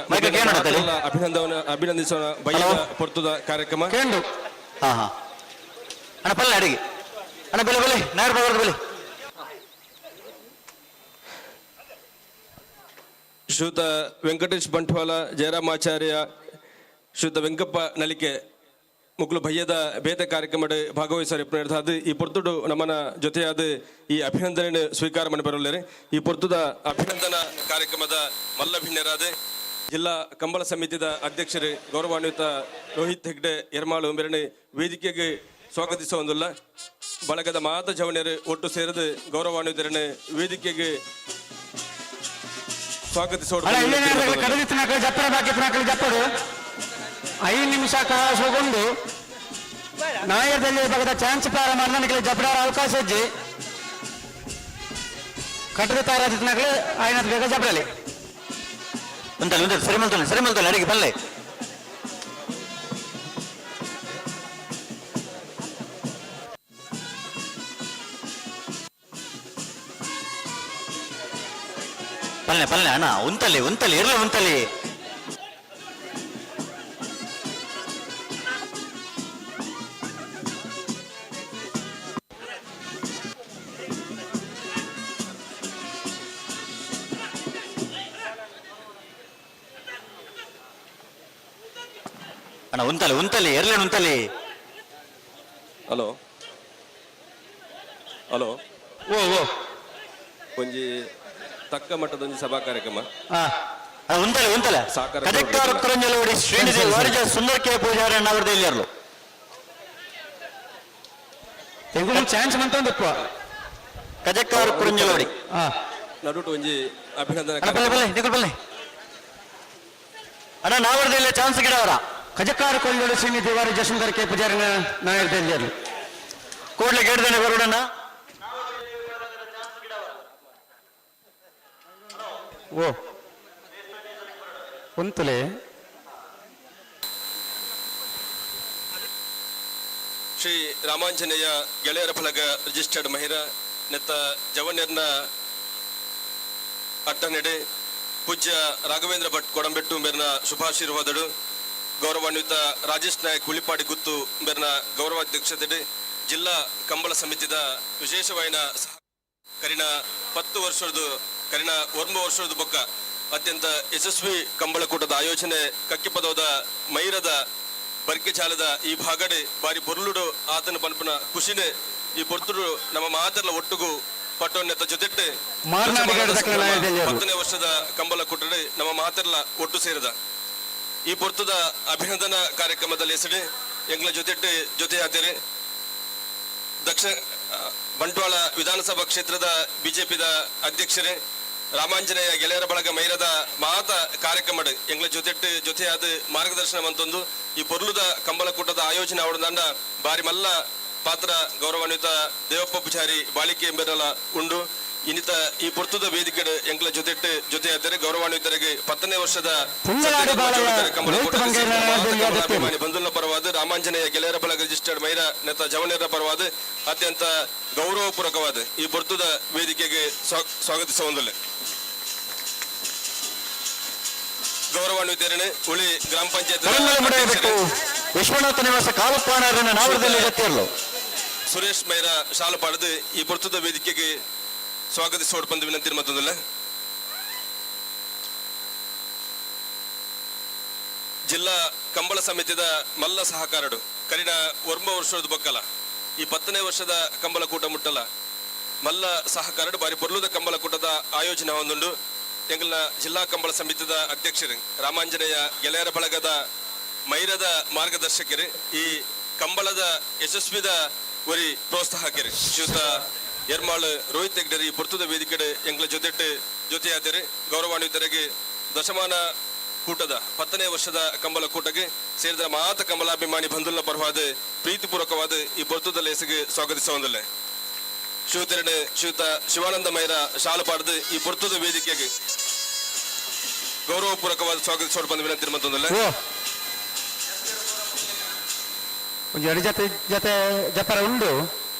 ಅಭಿನಂದಿಸೋಣ ಬಯ್ಯದ ಪೊರ್ತುದ ಕಾರ್ಯಕ್ರಮ ಅಣ್ಣ ಪಲ್ಲೆ ಅಡಿಗೆ ಅಣ್ಣ ಬಲೆ ನಾರ್ ಬಲೆ ಶ್ರೀಯುತ ವೆಂಕಟೇಶ್ ಬಂಟ್ವಾಲ ಜಯರಾಮಾಚಾರ್ಯ ಶ್ರೀಯುತ ವೆಂಕಪ್ಪ ನಲಿಕೆ ಮುಗ್ಲು ಭಯ್ಯದ ಬೇತೆ ಕಾರ್ಯಕ್ರಮದ ಭಾಗವಹಿಸಲು ಈ ಪೊರ್ತುಡು ನಮ್ಮನ ಜೊತೆಯಾದ ಈ ಅಭಿನಂದನೆ ಸ್ವೀಕಾರ ಮಾಡಿ ಬರಲಿದ್ದಾರೆ. ಈ ಪೊರ್ತುದ ಅಭಿನಂದನಾ ಕಾರ್ಯಕ್ರಮದ ಮಲ್ಲಭಿನ್ಯರಾದ ಜಿಲ್ಲಾ ಕಂಬಳ ಸಮಿತಿದ ಅಧ್ಯಕ್ಷರು ಗೌರವಾನ್ವಿತ ರೋಹಿತ್ ಹೆಗ್ಡೆ ಎರ್ಮಾಳು ಮೇರನೆ ವೇದಿಕೆಗೆ ಸ್ವಾಗತಿಸುವುದಿಲ್ಲ. ಬಳಗದ ಮಾತ ಜವಣ್ಯರು ಒಟ್ಟು ಸೇರಿದ ಗೌರವಾನ್ವಿತರನ್ನೇ ವೇದಿಕೆಗೆ ಸ್ವಾಗತಿಸೋಣ. 5 ನಿಮಿಷ ಕಾಸಗೊಂಡು ನಾಯದಲ್ಲಿ ಭಾಗದ ಚಾನ್ಸ್ ಪ್ರಾರಂಭ ನನಗೆ ಜಪಡಾರ ಅವಕಾಶ ಇಜ್ಜಿ ಕಟ್ಟದ ತಾರಾದಿತ್ನಾಗಲೇ ఆయన ಬೇಗ ಜಪಡಲಿ ಸರಿ ಮಲ್ತಾನೆ ಅಡಿಗೆ ಬಲ್ಲೆ ಪಲ್ಲೆ ಅಣ್ಣ ಉಂತಲಿ ಇರಲಿ ಉಂತಲಿ ಅಣ್ಣ ಉಂತಲಿ ಎರ್ಲೇನು ಉಂತಲಿ. ಹಲೋ ಓ ಒಂಜಿ ತಕ್ಕ ಮಟ್ಟದ ಒಂದು ಸಭಾ ಕಾರ್ಯಕ್ರಮ ಉಂತಲ್ಲ ಸಾಕಾರ ಕಜಕ್ಕಾರ ಕುರಂಜಲೋಡಿ ಶ್ರೀನಿಧಿ ವಾರಿಜ ಸುಂದರಕ್ಕೆ ಪೂಜಾರಿ ಅಣ್ಣವರದ್ದು ಇಲ್ಲಿಯರ್ಲು ತೆಂಗುಲು ಚಾನ್ಸ್ ಮಂತಂದಪ್ಪ ಕಜಕ್ಕಾರ ಕುರಂಜಲೋಡಿ ನಡುಟು ಒಂಜಿ ಅಭಿನಂದನೆ ಬಲ್ಲೆ ಅಣ್ಣ ನಾವರ್ದು ಇಲ್ಲ ಚಾನ್ಸ್ ಗಿಡವರ ಕಜಕ್ಕಾರ ಕೊಲ್ಲೋಡಿ ಶ್ರೀನಿಧಿ ವಾರಿಜ ಸುಂದರಕ್ಕೆ ಪೂಜಾರಿ ನಾಯರ್ದು ಇಲ್ಲಿಯರ್ಲು ಕೂಡಲೇ ಗೇಡ್ದೇನೆ ಬರೋಡಣ್ಣ ಓ ಒಂತಲೆ ಶ್ರೀ ರಾಮಾಂಜನೇಯ ಗೆಳೆಯರ ಫಲಕ ರಿಜಿಸ್ಟರ್ಡ್ ಮಹಿರ ನೆತ್ತ ಜವನ್ಯರ್ನ ಅಟ್ಟನೆಡೆ ಪೂಜ್ಯ ರಾಘವೇಂದ್ರ ಭಟ್ ಕೊಡಂಬೆಟ್ಟು ಮೇರ್ನ ಶುಭಾಶೀರ್ವಾದಗಳು ಗೌರವಾನ್ವಿತ ರಾಜೇಶ್ ನಾಯಕ್ ಹುಳಿಪಾಡಿ ಗುತ್ತು ಮೇರ್ನ ಗೌರವಾಧ್ಯಕ್ಷತೆ ಜಿಲ್ಲಾ ಕಂಬಳ ಸಮಿತಿದ ವಿಶೇಷವಾಯಿನ ಸಹ ಕರಿನ 10 ವರ್ಷದ ಕರಿನ 1 ವರ್ಷದ ಬೊಕ್ಕ ಅತ್ಯಂತ ಯಶಸ್ವಿ ಕಂಬಳಕೂಟದ ಆಯೋಜನೆ ಕಕ್ಕಿಪದವದ ಮೈರದ ಬರ್ಕೆ ಚಾಲದ ಈ ಭಾಗಡೆ ಬಾರಿ ಪೊರ್ಲುಡು ಆತನ ಪನ್ಪನ ಖುಷಿನೇ ಈ ಪೊರ್ತುಡು ನಮ್ಮ ಮಾತರ್ಲ ಒಟ್ಟುಗು ಪಟ್ಟೋನ್ನೆತ್ತ ಜೊತೆಟ್ಟೆ 10ನೇ ವರ್ಷದ ಕಂಬಳ ಕೂಟಡೆ ನಮ್ಮ ಮಾತರ್ಲ ಒಟ್ಟು ಸೇರಿದ ಈ ಪೊರ್ತದ ಅಭಿನಂದನಾ ಕಾರ್ಯಕ್ರಮದಲ್ಲಿ ಹೆಸರು ಎಂಗ್ಲ ಜೊತೆ ಆತೇರೆ ದಕ್ಷಿಣ ಬಂಟ್ವಾಳ ವಿಧಾನಸಭಾ ಕ್ಷೇತ್ರದ ಬಿಜೆಪಿದ ಅಧ್ಯಕ್ಷರೇ ರಾಮಾಂಜನೇಯ ಗೆಳೆಯರ ಬಳಗ ಮೈರದ ಮಾತ ಕಾರ್ಯಕ್ರಮ ಎಂಗ್ಲ ಜೊತೆಯಾದ ಮಾರ್ಗದರ್ಶನ ಅಂತಂದು ಈ ಪೊರ್ಲುದ ಕಂಬಳಕೂಟದ ಆಯೋಜನೆ ಅವಡದಂಡ ಬಾರಿ ಮಲ್ಲ ಪಾತ್ರ ಗೌರವಾನ್ವಿತ ದೇವಪ್ಪ ಪೂಜಾರಿ ಬಾಳಿಕೆ ಎಂಬೆರಲ ಉಂಡು ಇನ್ನಿತ ಈ ಪೊರ್ತುದ ವೇದಿಕೆ ಎಂಗ್ಲ ಜೊತೆಯಾದರೆ ಗೌರವಾನ್ವಿತರಿಗೆ 10ನೇ ವರ್ಷದ ಬಂಧುನ ಪರವಾದ ರಾಮಾಂಜನೇಯ ಗೆಳೆಯರ ಬಳಗ ರಿಜಿಸ್ಟರ್ಡ್ ಮೈರ ನೆತ್ತ ಜವನೇರ ಪರವಾದ ಅತ್ಯಂತ ಗೌರವಪೂರ್ವಕವಾದ ಈ ಪೊರ್ತುದ ವೇದಿಕೆಗೆ ಸ್ವಾಗತಿಸುವುದಿಲ್ಲ. ಗೌರವಾನ್ವಿತರೇ ಉಳಿ ಗ್ರಾಮ ಪಂಚಾಯತ್ ವಿಶ್ವನಾಥ ನಿವಾಸ ಕಾಲಪಾಣರನ್ನ ನಾವರದಲ್ಲಿ ಎತ್ತಿರಲು ಸುರೇಶ್ ಮೈರ ಶಾಲು ಪಾಡದು ಈ ಪೊರ್ತುದ ವೇದಿಕೆಗೆ ಸ್ವಾಗತಿಸೋಡ್ ಬಂದು ವಿನಂತಿ ಮತ್ತೊಂದಿಲ್ಲ. ಜಿಲ್ಲಾ ಕಂಬಳ ಸಮಿತಿದ ಮಲ್ಲ ಸಹಕಾರಡು ಕರಿನ 1 ವರ್ಷದ ಬಕ್ಕಲ ಈ 10ನೇ ವರ್ಷದ ಕಂಬಳಕೂಟ ಮುಟ್ಟಲ ಮಲ್ಲ ಸಹಕಾರಡು ಬಾರಿ ಪೊರ್ಲುದ ಕಂಬಳಕೂಟದ ಆಯೋಜನೆ ಹೊಂದುಂಡು ಎಂಗಲ್ನ ಜಿಲ್ಲಾ ಕಂಬಳ ಸಮಿತಿದ ಅಧ್ಯಕ್ಷರು ರಾಮಾಂಜನೇಯ ಗೆಳೆಯರ ಬಳಗದ ಮೈರದ ಮಾರ್ಗದರ್ಶಕರು ಈ ಕಂಬಳದ ಯಶಸ್ವಿದ ಒರಿ ಪ್ರೋತ್ಸಾಹಕರು ಶ್ರೀಯುತ ಎರ್ಮಾಳ್ ರೋಹಿತ್ ಹೆಗ್ಡರಿ ಪೊರ್ತುದ ವೇದಿಕೆ ಎಂಗ್ಲ ಜೊತೆಯಾದರೆ ಗೌರವಾನ್ವಿತರಿಗೆ ದಶಮಾನ ಕೂಟದ 10ನೇ ವರ್ಷದ ಕಂಬಳ ಕೂಟಕ್ಕೆ ಸೇರಿದ ಮಾತ ಕಂಬಲಾಭಿಮಾನಿ ಬಂಧುಗಳ ಪರವಾದ ಪ್ರೀತಿಪೂರ್ವಕವಾದ ಈ ಪೊರ್ತುದ ಲೇಸಿಗೆ ಸ್ವಾಗತಿಸುವುದಿಲ್ಲ. ಶ್ರೀಯುತ ಶಿವಾನಂದ ಮೈರ ಶಾಲು ಪಾಡದು ಈ ಪೊರ್ತುದ ವೇದಿಕೆಗೆ ಗೌರವಪೂರ್ವಕವಾದ ಸ್ವಾಗತಿಸೋಡ್ ಬಂದು ವಿನಂತಿ ಮತ್ತೊಂದಿಲ್ಲ. ಜೊತೆ ಜಪರ ಉಂಡು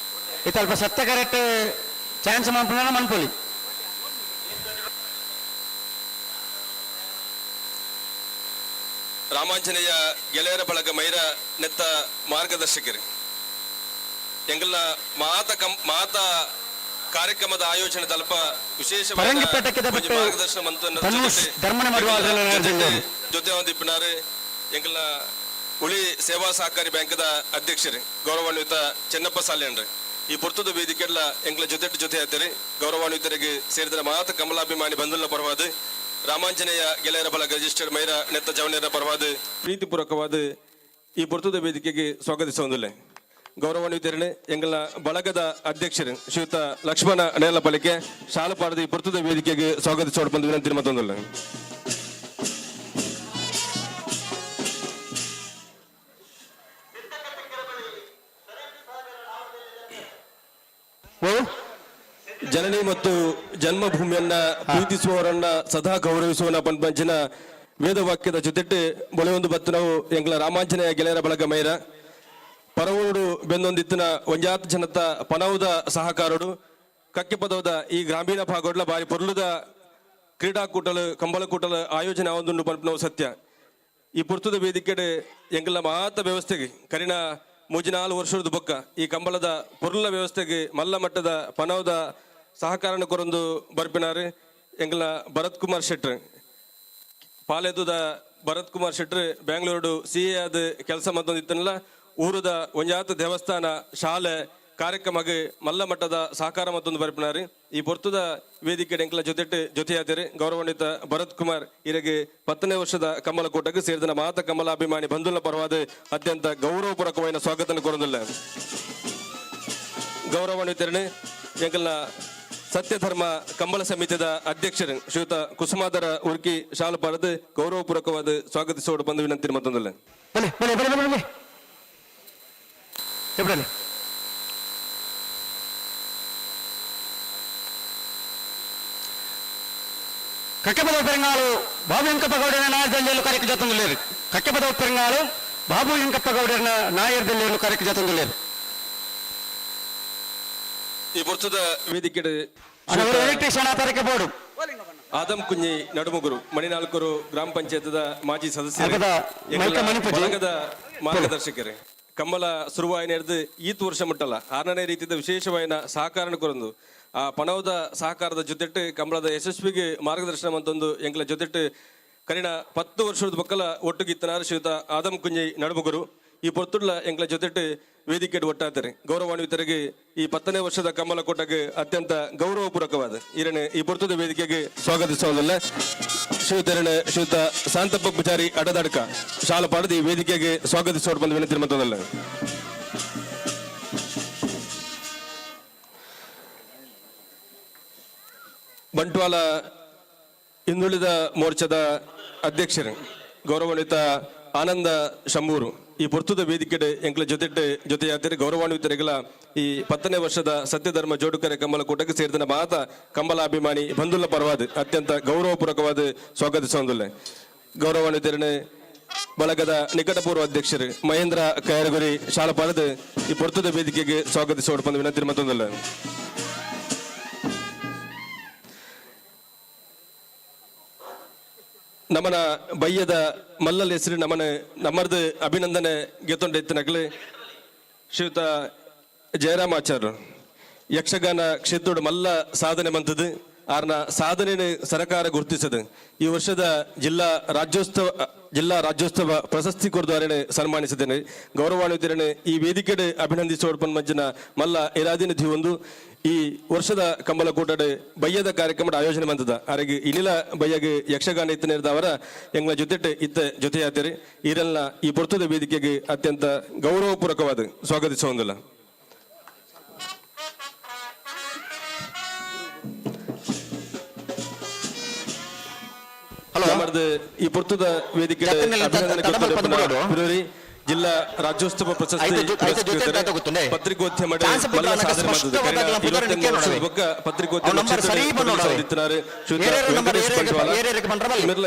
ಇತಲ್ಪ ಸತ್ಯ ಕರೆಕ್ಟ್ ಚಾನ್ಸ್ ಮನ್ಪೊಲಿ ರಾಮಾಂಜನೇಯ ಗೆಳೆಯರ ಬಳಗ ಮೈರ ನೆತ್ತ ಮಾರ್ಗದರ್ಶಕರು ಎಂಗಲ್ನ ಮಾತ ಕಾರ್ಯಕ್ರಮದ ಆಯೋಜನೆ ತಲಪ ವಿಶೇಷವಾದ ಮಾರ್ಗದರ್ಶನ ಜೊತೆ ಒಂದಿಪ್ಪಿನಾರೆ ಎಂಗಲ್ನ ಉಳಿ ಸೇವಾ ಸಹಕಾರಿ ಬ್ಯಾಂಕದ ಅಧ್ಯಕ್ಷರು ಗೌರವಾನ್ವಿತ ಚೆನ್ನಪ್ಪ ಸಾಲ್ಯನ್ರಿ ಈ ಪೊರ್ತುದ ವೇದಿಕೆಲ್ಲ ಎಂಗ್ಲ ಜೊತೆ ಆಯ್ತಾರೆ ಗೌರವಾನ್ವಿತರಿಗೆ ಸೇರಿದ ಮಾತ ಕಮಲಾಭಿಮಾನಿ ಬಂಧುಗಳ ಪರವಾದ ರಾಮಾಂಜನೇಯ ಗೆಳೆಯರ ಬಳಗ ರಿಜಿಸ್ಟರ್ಡ್ ಮೈರ ನೆತ್ತ ಜವನೇರ ಪರವಾದ ಪ್ರೀತಿಪೂರ್ವಕವಾದ ಈ ಪೊರ್ತುದ ವೇದಿಕೆಗೆ ಸ್ವಾಗತಿಸುವುದಿಲ್ಲ. ಗೌರವಾನ್ವಿತರೇ ಎಂಗಲ ಬಳಗದ ಅಧ್ಯಕ್ಷರು ಶ್ರೀಯುತ ಲಕ್ಷ್ಮಣ ನೇಲಪಳಿಕೆ ಶಾಲು ಪಾಡದ ಈ ಪೊರ್ತುದ ವೇದಿಕೆಗೆ ಸ್ವಾಗತಿಸೋಡ್ ಬಂದು ವಿನಂತಿ ಮತ್ತೊಂದಿಲ್ಲ. ಜನನಿ ಮತ್ತು ಜನ್ಮಭೂಮಿಯನ್ನ ಪ್ರೀತಿಸುವವರನ್ನ ಸದಾ ಗೌರವಿಸುವನ ಪಂಚಿನ ವೇದವಾಕ್ಯದ ಜೊತೆಟ್ಟು ಮೊಳೆಯೊಂದು ಬತ್ತು ನಾವು ಎಂಗ್ಲ ರಾಮಾಂಜನೇಯ ಗೆಳೆಯರ ಬಳಗ ಮೈರ ಪರವೂರು ಬೆನ್ನೊಂದಿತ್ತಿನ ಒಂಜಾತ್ ಜನತ ಪನವುದ ಸಹಕಾರಡು ಕಕ್ಕೆ ಪದವದ ಈ ಗ್ರಾಮೀಣ ಭಾಗಡ್ಲ ಬಾರಿ ಪೊರ್ಲುದ ಕ್ರೀಡಾಕೂಟಲು ಕಂಬಳಕೂಟಲು ಆಯೋಜನೆ ಆವೊಂದುಂಡು ಪಂಪನವು ಸತ್ಯ ಈ ಪುರ್ತುದ ವೇದಿಕೆ ಎಂಗ್ಲ ಮಾತ ವ್ಯವಸ್ಥೆಗೆ ಕರಿನ 3-4 ವರ್ಷದ ಬೊಕ್ಕ ಈ ಕಂಬಳದ ಪೊರ್ಲ ವ್ಯವಸ್ಥೆಗೆ ಮಲ್ಲ ಮಟ್ಟದ ಪನವದ ಸಹಕಾರನ ಕೊರೊಂದು ಬರ್ಪಿನಾರು ಎಂಗ್ಲ ಭರತ್ ಕುಮಾರ್ ಶೆಟ್ರ್ ಪಾಲೆದುದ ಭರತ್ ಕುಮಾರ್ ಶೆಟ್ರ್ ಬೆಂಗಳೂರು CA ಆದ ಕೆಲಸ ಮತ್ತೊಂದಿತ್ತನಲ್ಲ ಊರದ ಒಂಜಾತ ದೇವಸ್ಥಾನ ಶಾಲೆ ಕಾರ್ಯಕ್ರಮಕ್ಕೆ ಮಲ್ಲ ಮಟ್ಟದ ಸಹಕಾರ ಮತ್ತೊಂದು ಬರ್ಪಿನಾರು ಈ ಪೊರ್ತದ ವೇದಿಕೆ ಎಂಕಲ ಜೊತೆಯಾದರೆ ಗೌರವಾನ್ವಿತ ಭರತ್ ಕುಮಾರ್ ಇರಗೆ 10ನೇ ವರ್ಷದ ಕಮಲಕೋಟಕ್ಕೆ ಸೇರಿದ ಮಾತ ಕಮಲಾಭಿಮಾನಿ ಬಂಧುಲ ಪರವಾದ ಅತ್ಯಂತ ಗೌರವಪೂರ್ವಕವಾದ ಸ್ವಾಗತ ಕೊರೊಂದಿಲ್ಲ ಗೌರವಾನ್ವಿತರೇ ಎಂಕಲ್ನ ಸತ್ಯಧರ್ಮ ಕಂಬಳ ಸಮಿತಿಯ ಅಧ್ಯಕ್ಷರು ಶ್ರೀಯುತ ಕುಸುಮಾಧರ ಉರ್ಕಿ ಶಾಲು ಪಾರದು ಗೌರವಪೂರ್ವಕವಾದ ಸ್ವಾಗತಿಸೋಡು ಬಂದು ವಿನಂತಿ ಮತ್ತೊಂದಿಲ್ಲ ಕಕ್ಕೆಪದ ಪೆರಂಗಾಳು ಬಾಬು ವೆಂಕಪ್ಪ ಗೌಡನ ನಾಯರ್ದಲ್ಲಿ ಕರೆಕ್ಟ್ ಜೊತೆಂದುಳ್ಳೇರು ಕಕ್ಕೆಪದ ಪೆರಂಗಾಳು ಬಾಬು ವೆಂಕಪ್ಪ ಗೌಡನ ನಾಯರ್ದಲ್ಲಿ ಕರೆಕ್ಟ್ ಜೊತೆಂದುಳ್ಳೇರು ಈ ವರ್ಷದ ವೇದಿಕೆ ಬೋರ್ಡು ಆದಂ ಕುഞ്ഞി ನಡುಮುಗುರು ಮಣಿನಾಲ್ಕೂರು ಗ್ರಾಮ ಪಂಚಾಯತ್ದ ಮಾಜಿ ಸದಸ್ಯರು ಬಳಗದ ಮಾರ್ಗದರ್ಶಕರೇ ಕಮ್ಮಲ ಸುರುವಾಯಿನ ಹಿಡಿದು ಈತ್ ವರ್ಷ ಮುಟ್ಟಲ್ಲ 6ನೇ ರೀತಿಯ ವಿಶೇಷವಾಯಿನ ಸಹಕಾರ ಕೊರಂದು ಆ ಪಣವದ ಸಹಕಾರದ ಜೊತೆಟ್ಟು ಕಂಬಳದ ಯಶಸ್ವಿಗೆ ಮಾರ್ಗದರ್ಶನ ಅಂತಂದು ಎಂಕಲ ಜೊತೆಟ್ಟು ಕರಿಣ 10 ವರ್ಷದ ಮಕ್ಕಳ ಒಟ್ಟುಗಿತ್ತನಾರ ಶ್ರೀಯುತ ಆದಂ ಕುഞ്ഞി ನಡುಮುಗುರು ಈ ಪೊರ್ತುಡ್ಲ ಎಂಕಲ ಜೊತೆಟ್ಟು ವೇದಿಕೆ ಒಟ್ಟಾತಾರೆ ಗೌರವಾನ್ವಿತರಿಗೆ ಈ 10ನೇ ವರ್ಷದ ಕಮಲಕೋಟಗೆ ಅತ್ಯಂತ ಗೌರವಪೂರ್ವಕವಾದ ಈ ಪೊರ್ತದ ವೇದಿಕೆಗೆ ಸ್ವಾಗತಿಸುವುದಿಲ್ಲ ಶ್ರೀಯುತ ಶಾಂತಪ್ಪ ಪೂಜಾರಿ ಅಡದಡ್ಕ ಶಾಲ ಪಾಡದಿ ವೇದಿಕೆಗೆ ಸ್ವಾಗತಿಸೋಡು ಬಂದು ವಿನಂತಿ ಮತ್ತೊಂದಲ್ಲ ಬಂಟ್ವಾಳ ಹಿಂದುಳಿದ ಮೋರ್ಚಾದ ಅಧ್ಯಕ್ಷರು ಗೌರವಾನ್ವಿತ ಆನಂದ ಶಂಭೂರು ಈ ಪೊರ್ತುದ ವೇದಿಕೆ ಎಂಕಲ ಜೊತೆಯಾದರೆ ಗೌರವಾನ್ವಿತರಿಗಳ ಈ 10ನೇ ವರ್ಷದ ಸತ್ಯಧರ್ಮ ಜೋಡುಕರೆ ಕಮಲಕೋಟಕ್ಕೆ ಸೇರಿದ ಮಾತ ಕಮಲಾಭಿಮಾನಿ ಬಂಧುಲ ಪರವಾದ ಅತ್ಯಂತ ಗೌರವಪೂರ್ವಕವಾದ ಸ್ವಾಗತಿಸೋದಿಲ್ಲ ಗೌರವಾನ್ವಿತರನ್ನೇ ಬಳಗದ ನಿಕಟಪೂರ್ವ ಅಧ್ಯಕ್ಷರು ಮಹೇಂದ್ರ ಕಯರಗುರಿ ಶಾಲ ಪಾಲದ ಈ ಪೊರ್ತುದ ವೇದಿಕೆಗೆ ಸ್ವಾಗತಿಸೋಡು ಬಂದು ವಿನಂತಿ ಮತ್ತೊಂದಲ್ಲ ನಮನ ಬಯ್ಯದ ಮಲ್ಲಲ್ ಹೆಸರು ನಮ್ಮದು ಅಭಿನಂದನೆ ಗೆತ್ತೊಂಡ ಎತ್ತಿನಗಳು ಶ್ರೀಯುತ ಜಯರಾಮಾಚಾರ್ಯ ಯಕ್ಷಗಾನ ಕ್ಷೇತ್ರೋಡು ಮಲ್ಲ ಸಾಧನೆ ಬಂತದ್ದು ಆರ್ನ ಸಾಧನೆ ಸರ್ಕಾರ ಗುರುತಿಸದು ಈ ವರ್ಷದ ಜಿಲ್ಲಾ ರಾಜ್ಯೋತ್ಸವ ಪ್ರಶಸ್ತಿ ಕೊರದ್ವಾರೆ ಸನ್ಮಾನಿಸಿದ್ದೇನೆ ಗೌರವಾನ್ವಿತರನ್ನು ಈ ವೇದಿಕೆ ಅಭಿನಂದಿಸೋಡ್ಪನ್ ಮಂಜನ ಮಲ್ಲ ಇರಾದಿನಿಧಿ ಒಂದು ಈ ವರ್ಷದ ಕಮಲಕೋಟದ ಬಯ್ಯದ ಕಾರ್ಯಕ್ರಮದ ಆಯೋಜನೆ ಬಂದದ ಅರೆಗೆ ಇನಿಲ ಬಯ್ಯಗೆ ಯಕ್ಷಗಾನ ಇತ್ತ ನಿರ್ದವರ ಎಂಗ್ಲ ಜೊತೆಯಾದರೆ ಈರೆಲ್ಲ ಈ ಪೊರ್ತದ ವೇದಿಕೆಗೆ ಅತ್ಯಂತ ಗೌರವಪೂರ್ವಕವಾದ ಸ್ವಾಗತಿಸುವುದಿಲ್ಲ ಈ ಪೊರ್ತದ ವೇದಿಕೆ ಜಿಲ್ಲಾ ರಾಜ್ಯೋತ್ಸವ ಪ್ರಶಸ್ತಿ ಪತ್ರಿಕೋದ್ಯಮ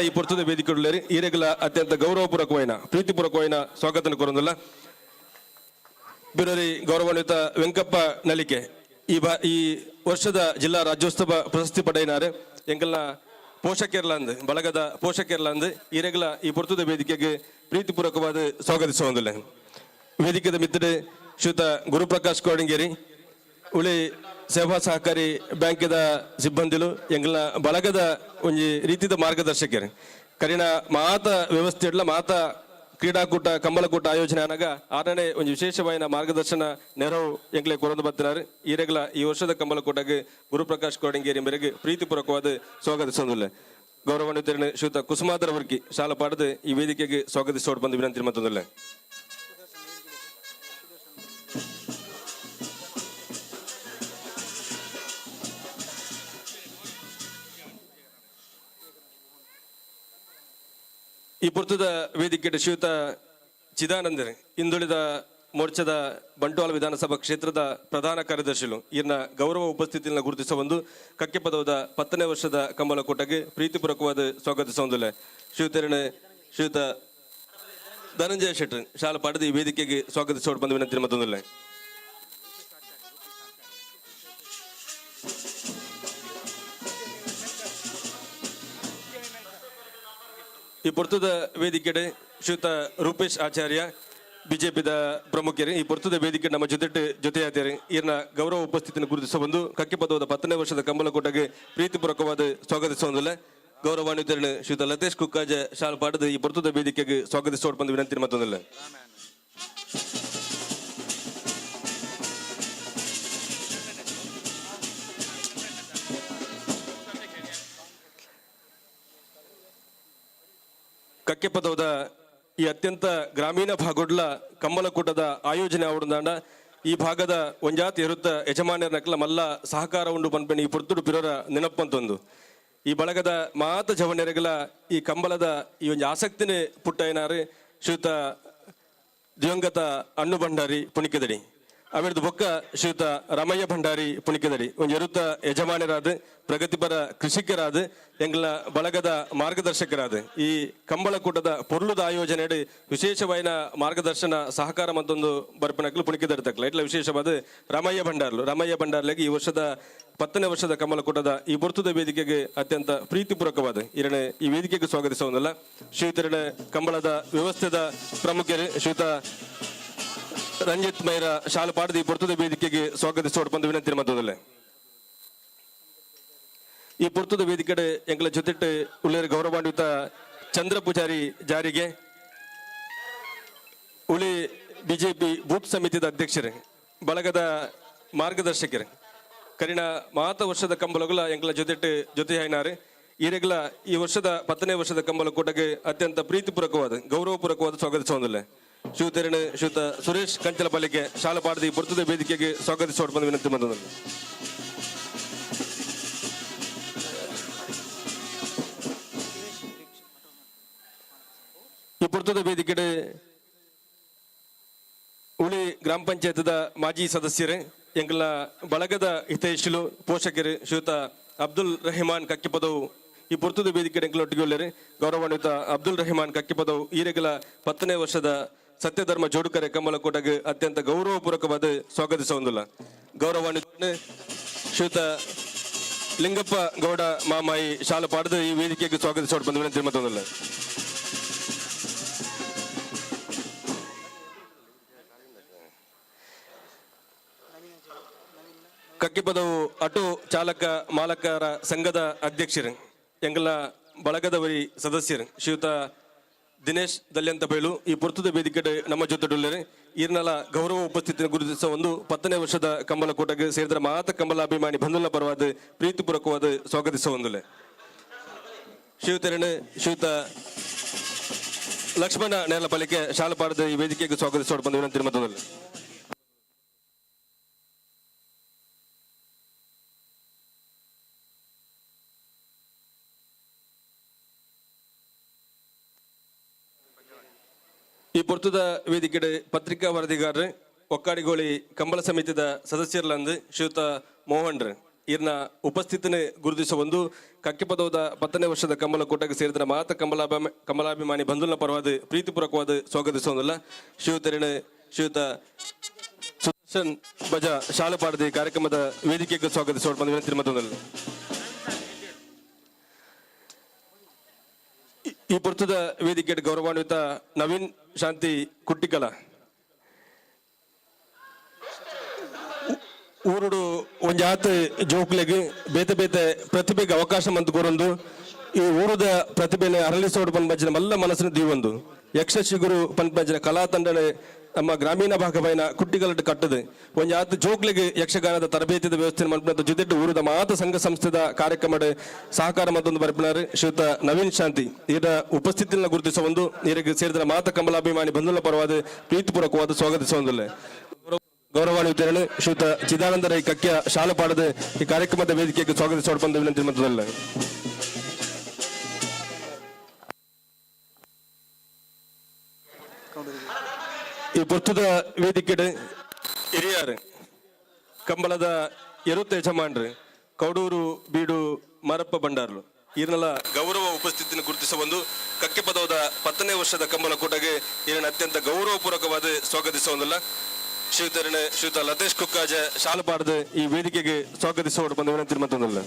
ಈ ಪೊರ್ತದ ವೇದಿಕೆ ಈರೆಗಳ ಅತ್ಯಂತ ಗೌರವಪೂರ್ವಕವಾಯಿನ ಪ್ರೀತಿಪೂರ್ವಕವಾಯಿನ ಸ್ವಾಗತ ಕೊರೊಂದಿಲ್ಲ ಬಿರೋರಿ ಗೌರವಾನ್ವಿತ ವೆಂಕಪ್ಪ ನಲಿಕೆ ಈ ವರ್ಷದ ಜಿಲ್ಲಾ ರಾಜ್ಯೋತ್ಸವ ಪ್ರಶಸ್ತಿ ಪಡೆಯಿನಾರೆ ಎಂಕಲ್ನ ಪೋಷಕರ್ಲಾಂದ್ ಬಳಗದ ಪೋಷಕರ್ಲಾಂದ್ ಈರೆಗಳ ಈ ಪೊರ್ತದ ವೇದಿಕೆಗೆ ಪ್ರೀತಿಪೂರ್ವಕವಾದ ಸ್ವಾಗತಿಸುವುದಿಲ್ಲ ವೇದಿಕೆದ ಮಿತ್ರ ಶ್ರೀಯುತ ಗುರುಪ್ರಕಾಶ್ ಕೋಡಂಗೇರಿ ಉಳಿ ಸೇವಾ ಸಹಕಾರಿ ಬ್ಯಾಂಕಿದ ಸಿಬ್ಬಂದಿಲು ಎಂಗ್ಲ ಬಳಗದ ಒಂಜಿ ರೀತಿದ ಮಾರ್ಗದರ್ಶಕರು ಕರಿಣ ಮಾತ ವ್ಯವಸ್ಥೆ ಇಡ್ಲ ಮಾತ ಕ್ರೀಡಾಕೂಟ ಕಮಲಕೂಟ ಆಯೋಜನೆ ಆನಾಗ 6ನೇ ಒಂದು ವಿಶೇಷವಾದ ಮಾರ್ಗದರ್ಶನ ನೆರವು ಎಂಗ್ಲೆ ಕೊರೊಂದು ಬರ್ತಿದ್ದಾರೆ ಈರೆಗಳ ಈ ವರ್ಷದ ಕಮಲಕೂಟಗೆ ಗುರುಪ್ರಕಾಶ್ ಕೋಡಂಗೇರಿ ಮೇರೆಗೆ ಪ್ರೀತಿಪೂರ್ವಕವಾದ ಸ್ವಾಗತಿಸೋದಿಲ್ಲ ಗೌರವಾನ್ವಿತರನ್ನು ಶ್ರೀಯುತ ಕುಸುಮಾಧರ ವರ್ಗಿ ಶಾಲ ಪಾಡದೆ ಈ ವೇದಿಕೆಗೆ ಸ್ವಾಗತಿಸೋಡು ಬಂದು ವಿನಂತಿ ಮತ್ತೊಂದಿಲ್ಲ ಈ ಪುರ್ತದ ವೇದಿಕೆ ಶ್ರೀಯುತ ಚಿದಾನಂದರ್ ಹಿಂದುಳಿದ ಮೋರ್ಚಾದ ಬಂಟ್ವಾಳ ವಿಧಾನಸಭಾ ಕ್ಷೇತ್ರದ ಪ್ರಧಾನ ಕಾರ್ಯದರ್ಶಿಗಳು ಇರ್ನ ಗೌರವ ಉಪಸ್ಥಿತಿಯನ್ನು ಗುರುತಿಸುವ ಒಂದು ಕಕ್ಕೆಪದವದ 10ನೇ ವರ್ಷದ ಕಮಲಕೋಟಗೆ ಪ್ರೀತಿಪೂರ್ವಕವಾದ ಸ್ವಾಗತಿಸುವುದಿಲ್ಲ ಶ್ರೀಯುತ ಧನಂಜಯ ಶೆಟ್ಟರ್ ಶಾಲಾ ಪಾಡದಿ ವೇದಿಕೆಗೆ ಸ್ವಾಗತಿಸೋಡು ಬಂದು ವಿನಂತಿ ಮತ್ತೊಂದಿಲ್ಲ ಈ ಪೊರ್ತದ ವೇದಿಕೆ ಶ್ರೀಯುತ ರೂಪೇಶ್ ಆಚಾರ್ಯ ಬಿಜೆಪಿದ ಪ್ರಮುಖರು ಈ ಪೊರ್ತದ ವೇದಿಕೆ ನಮ್ಮ ಜೊತೆಯಾದರೆ ಈರ್ನ ಗೌರವ ಉಪಸ್ಥಿತಿಯನ್ನು ಗುರುತಿಸುವ ಒಂದು ಕಕ್ಕೆಪದವದ 10ನೇ ವರ್ಷದ ಕಮಲಕೋಟಗೆ ಪ್ರೀತಿಪೂರ್ವಕವಾದ ಸ್ವಾಗತಿಸುವುದಿಲ್ಲ ಗೌರವಾನ್ವಿತರನ್ನು ಶ್ರೀಯುತ ಲತೇಶ್ ಕುಕ್ಕಾಜ ಶಾಲ್ ಪಾಡದ ಈ ಪೊರ್ತದ ವೇದಿಕೆಗೆ ಸ್ವಾಗತಿಸೋಡು ಬಂದು ವಿನಂತಿ ಮತ್ತೊಂದಿಲ್ಲ ಕಕ್ಕೆ ಪದವದ ಈ ಅತ್ಯಂತ ಗ್ರಾಮೀಣ ಭಾಗಡ್ಲ ಕಂಬಲಕೂಟದ ಆಯೋಜನೆ ಆವಡದಾಂಡ ಈ ಭಾಗದ ಒಂಜಾತಿ ಇರುತ್ತ ಯಜಮಾನರನಕ್ಲ ಮಲ್ಲ ಸಹಕಾರ ಉಂಡು ಪನ್ಪೆನಿ ಈ ಪುರ್ತುಡು ಪಿರೋರ ನೆನಪಂತೊಂದು ಈ ಬಳಗದ ಮಾತ ಜವನೆರೆಗಲ ಈ ಕಂಬಲದ ಈ ಒಂದು ಆಸಕ್ತಿನೇ ಪುಟ್ಟ ಏನಾರು ಶ್ರೀಯುತ ದಿವಂಗತ ಅಣ್ಣು ಭಂಡಾರಿ ಪುಣಿಕೆದಡಿ ಅವಿರ್ದು ಬೊಕ್ಕ ಶ್ರೀಯುತ ರಮಯ್ಯ ಭಂಡಾರಿ ಪುಣಿಕೆದಡಿ ಒಂದು ಇರುತ್ತ ಯಜಮಾನರಾದ ಪ್ರಗತಿಪರ ಕೃಷಿಕರಾದ ಎಂಗ್ಲ ಬಳಗದ ಮಾರ್ಗದರ್ಶಕರಾದ ಈ ಕಂಬಳಕೂಟದ ಪೊರ್ಲುದ ಆಯೋಜನೆ ವಿಶೇಷವಾದ ಮಾರ್ಗದರ್ಶನ ಸಹಕಾರ ಮತ್ತೊಂದು ಬರ್ಪನಕ್ಲು ಪುಣಿಕೆದಡ್ತಕ್ಲ ಇಟ್ಲ ವಿಶೇಷವಾದ ರಮಯ್ಯ ಭಂಡಾರ್ಲೆಗೆ ಈ ವರ್ಷದ 10ನೇ ವರ್ಷದ ಕಂಬಳಕೂಟದ ಈ ಬರ್ತುದ ವೇದಿಕೆಗೆ ಅತ್ಯಂತ ಪ್ರೀತಿಪೂರ್ವಕವಾದ ಈ ವೇದಿಕೆಗೆ ಸ್ವಾಗತಿಸುವುದಲ್ಲ ಶ್ರೀಯುತ ಕಂಬಳದ ವ್ಯವಸ್ಥೆದ ಪ್ರಮುಖರು ಶ್ರೀಯುತ ರಂಜಿತ್ ಮೈರ ಶಾಲೆ ಪಾಡದಿ ಪೊರ್ತುದ ವೇದಿಕೆಗೆ ಸ್ವಾಗತಿಸೋಡ್ ಬಂದು ವಿನಂತಿ ಮತ್ತದಲ್ಲೇ ಈ ಪೊರ್ತುದ ವೇದಿಕೆ ಎಂಗಳ ಜೊತೆಟ್ಟು ಉಳ್ಳೇರು ಗೌರವಾನ್ವಿತ ಚಂದ್ರ ಪೂಜಾರಿ ಜಾರಿಗೆ ಉಳಿ ಬಿಜೆಪಿ ಬೂತ್ ಸಮಿತಿದ ಅಧ್ಯಕ್ಷರೇ ಬಳಗದ ಮಾರ್ಗದರ್ಶಕರೇ ಕರಿಣ ಮಾತ ವರ್ಷದ ಕಂಬಲಗುಲ ಎಂಗಳ ಜೊತೆ ಆಯ್ನಾರೆ ಈರೆಗಲ ಈ ವರ್ಷದ 10ನೇ ವರ್ಷದ ಕಂಬಳಕೂಟಕ್ಕೆ ಅತ್ಯಂತ ಪ್ರೀತಿಪೂರ್ವಕವಾದ ಗೌರವಪೂರ್ವಕವಾದ ಸ್ವಾಗತಿಸೋದಿಲ್ಲ ಶ್ರೀಯುತ ಸುರೇಶ್ ಕಂಚಲಪಾಲಿಕೆ ಶಾಲೆ ಪಾಡದಿ ಪೊರ್ತುದ ವೇದಿಕೆಗೆ ಸ್ವಾಗತಿಸೋಡ್ ಬಂದು ವಿನಂತಿ ಬಂದದಲ್ಲಿ ಈ ಪೊರ್ತುದ ವೇದಿಕೆ ಉಳಿ ಗ್ರಾಮ ಪಂಚಾಯತದ ಮಾಜಿ ಸದಸ್ಯರೇ ಎಂಗಳ ಬಳಗದ ಹಿತೈಷಿಲು ಪೋಷಕರು ಶ್ರೀಯುತ ಅಬ್ದುಲ್ ರೆಹಮಾನ್ ಕಕ್ಕಿಪದವು ಈ ಪೊರ್ತುದ ವೇದಿಕೆ ಎಂಗಳೊಟ್ಟಿಗೆ ಉಳ್ಳರೆ ಗೌರವಾನ್ವಿತ ಅಬ್ದುಲ್ ರೆಹಮಾನ್ ಕಕ್ಕಿಪದವು ಈರೆಗಲ 10ನೇ ವರ್ಷದ ಸತ್ಯಧರ್ಮ ಜೋಡುಕರೆ ಕಂಬಳಕೂಟಗೆ ಅತ್ಯಂತ ಗೌರವಪೂರ್ವಕವಾದ ಸ್ವಾಗತಿಸುವುದಿಲ್ಲ ಗೌರವಾನ್ವಿತ ಶ್ರೀಯುತ ಲಿಂಗಪ್ಪ ಗೌಡ ಮಾಮಾಯಿ ಶಾಲೆ ಪಾಡದ ಈ ವೇದಿಕೆಗೆ ಸ್ವಾಗತಿಸೋಡ್ ಬಂದು ವಿನಂತಿ ಮತ್ತೊಂದಿಲ್ಲ ಕಕ್ಕಿಪದವು ಆಟೋ ಚಾಲಕ ಮಾಲಕರ ಸಂಘದ ಅಧ್ಯಕ್ಷರು ಎಂಗಳ ಬಳಗದವರಿ ಸದಸ್ಯರು ಶ್ರೀಯುತ ದಿನೇಶ್ ದಲ್ಯಂತ ಬೈಲು ಈ ಪೊರ್ತುದ ವೇದಿಕೆ ನಮ್ಮ ಜೊತೆ ಈರ್ನಲ ಗೌರವ ಉಪಸ್ಥಿತಿ ಗುರುತಿಸುವ ಒಂದು 10ನೇ ವರ್ಷದ ಕಂಬಳಕೂಟಕ್ಕೆ ಸೇರಿದ ಮಾತ ಕಂಬಲಾಭಿಮಾನಿ ಬಂಧುಲ ಪರವಾದ ಪ್ರೀತಿಪೂರ್ವಕವಾದ ಸ್ವಾಗತಿಸುವಂದುಲೆ ಶ್ರೀಯುತ ಲಕ್ಷ್ಮಣ ನೇರಲಪಾಲಿಕೆ ಶಾಲೆ ಪಾಡದ ಈ ವೇದಿಕೆಗೆ ಸ್ವಾಗತಿಸೋಡ್ ಬಂದು ವಿನಂತಿ ಮತ್ತೊಂದಲ್ಲ ಈ ಪೊರ್ತುದ ವೇದಿಕೆ ಪತ್ರಿಕಾ ವರದಿಗಾರರು ಒಕ್ಕಾಡಿಗೋಳಿ ಕಂಬಳ ಸಮಿತಿದ ಸದಸ್ಯರ್ಲಂದು ಶ್ರೀಯುತ ಮೋಹನ್ರು ಇರ್ನ ಉಪಸ್ಥಿತಿನ ಗುರುತಿಸುವ ಒಂದು ಕಕ್ಕಿಪದವದ 10ನೇ ವರ್ಷದ ಕಂಬಳಕೂಟಕ್ಕೆ ಸೇರಿದ ಮಾತ ಕಂಬಲಾಭಿಮಾನಿ ಬಂಧುಲ ಪರವಾದ ಪ್ರೀತಿಪೂರ್ವಕವಾದ ಸ್ವಾಗತಿಸುವುದಿಲ್ಲ ಶ್ರೀಯುತ ಸುದರ್ಶನ್ ಬಜ ಶಾಲೆ ಪಾಡದಿ ಕಾರ್ಯಕ್ರಮದ ವೇದಿಕೆಗೆ ಸ್ವಾಗತಿಸೋಡ್ ಬಂದ ವಿನಂತಿ ಮತ್ತೊಂದಲ್ಲ ಈ ಪೊರ್ತುದ ವೇದಿಕೆ ಗೌರವಾನ್ವಿತ ನವೀನ್ ಶಾಂತಿ ಕುಟ್ಟಿಕಲ ಊರುಡು ಒಂಜಾತ್ ಜೋಕ್ಲೆಗೆ ಬೇತೆ ಪ್ರತಿಭೆಗೆ ಅವಕಾಶ ಮಂತು ಕೋರೊಂದು ಈ ಊರುದ ಪ್ರತಿಭೆನೆ ಅರಳಿಸೋಡು ಪನ್ಪಂಚಿನ ಮಲ್ಲ ಮನಸ್ಸಿನ ದೀವೊಂದು ಯಕ್ಷ ಶಿಗುರು ಪನ್ಪಂಚಿನ ಕಲಾ ತಂಡನೆ ನಮ್ಮ ಗ್ರಾಮೀಣ ಭಾಗವೈನ ಕುಟ್ಟಿಗಲಟ್ಟು ಕಟ್ಟದು ಒಂಜಾತ್ ಜೋಕ್ಲೆಗೆ ಯಕ್ಷಗಾನದ ತರಬೇತಿದ ವ್ಯವಸ್ಥೆ ಮಲ್ಪನ ಜೊತೆ ಊರದ ಮಾತ ಸಂಘ ಸಂಸ್ಥೆದ ಕಾರ್ಯಕ್ರಮದ ಸಹಕಾರ ಮತ್ತೊಂದು ಬರ್ಪಿನಾರು ಶ್ರೀಯುತ ನವೀನ್ ಶಾಂತಿ ಇದರ ಉಪಸ್ಥಿತಿಯನ್ನು ಗುರುತಿಸುವ ಒಂದು ನೀರಿಗೆ ಸೇರಿದ ಮಾತ ಕಂಬಲಾಭಿಮಾನಿ ಬಂಧುಲ ಪರವಾದ ಪ್ರೀತಿಪೂರ್ವಕವಾದ ಸ್ವಾಗತಿಸುವುದಿಲ್ಲ ಗೌರವಾನ್ವಿತರನ್ನು ಶ್ರೀಯುತ ಚಿದಾನಂದ ರೈ ಕಕ್ಕಿಯ ಶಾಲೆ ಪಾಡದ ಈ ಕಾರ್ಯಕ್ರಮದ ವೇದಿಕೆಗೆ ಸ್ವಾಗತಿಸೋಡ್ ಬಂದ ವಿನಂತಿ ಮತ್ತದಲ್ಲ ಈ ಪೊರ್ತುದ ವೇದಿಕೆ ಹಿರಿಯರು ಕಂಬಳದ ಎರುತ್ತ ಯಜಮಾನ್ರು ಕೌಡೂರು ಬೀಡು ಮರಪ್ಪ ಭಂಡಾರ್ಲು ಈರ್ನೆಲ್ಲ ಗೌರವ ಉಪಸ್ಥಿತಿಯನ್ನು ಗುರುತಿಸುವ ಒಂದು ಕಕ್ಕಿಪದವದ 10ನೇ ವರ್ಷದ ಕಂಬಳಕೂಟಗೆ ಇದನ್ನು ಅತ್ಯಂತ ಗೌರವಪೂರ್ವಕವಾದ ಸ್ವಾಗತಿಸುವುದಿಲ್ಲ ಶ್ರೀಯುತ ಲತೇಶ್ ಕುಕ್ಕಾಜ ಶಾಲೆ ಪಾಡದ ಈ ವೇದಿಕೆಗೆ ಸ್ವಾಗತಿಸುವ ಬಂದ ವಿನಂತಿ ಮತ್ತೊಂದಲ್ಲ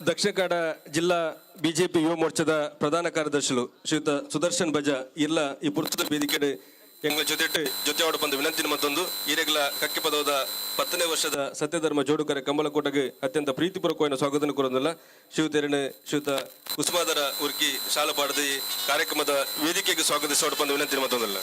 ದಕ್ಷಿಣ ಕನ್ನಡ ಜಿಲ್ಲಾ ಬಿಜೆಪಿ ಯುವ ಮೋರ್ಚಾದ ಪ್ರಧಾನ ಕಾರ್ಯದರ್ಶಿಗಳು ಶ್ರೀಯುತ ಸುದರ್ಶನ್ ಬಜ ಇಲ್ಲ ಈ ಪುರ್ತುದ ವೇದಿಕೆ ಎಂಗಳ ಜೊತೆ ಬಂದ ವಿನಂತಿ ಮತ್ತೊಂದು ಈರೆಗಲ ಕಕ್ಕಿಪದವದ 10ನೇ ವರ್ಷದ ಸತ್ಯಧರ್ಮ ಜೋಡುಕರೆ ಕಂಬಳಕೂಟಕ್ಕೆ ಅತ್ಯಂತ ಪ್ರೀತಿಪೂರ್ವಕವಾದ ಸ್ವಾಗತ ಕೋರೊಂದಿಲ್ಲ ಶ್ರೀಯುತ ಕುಸುಮಾದರ ಉರ್ಕಿ ಶಾಲೆ ಪಾಡದ ಕಾರ್ಯಕ್ರಮದ ವೇದಿಕೆಗೆ ಸ್ವಾಗತಿಸೋಡ್ ಬಂದ ವಿನಂತಿ ಮತ್ತೊಂದಿಲ್ಲ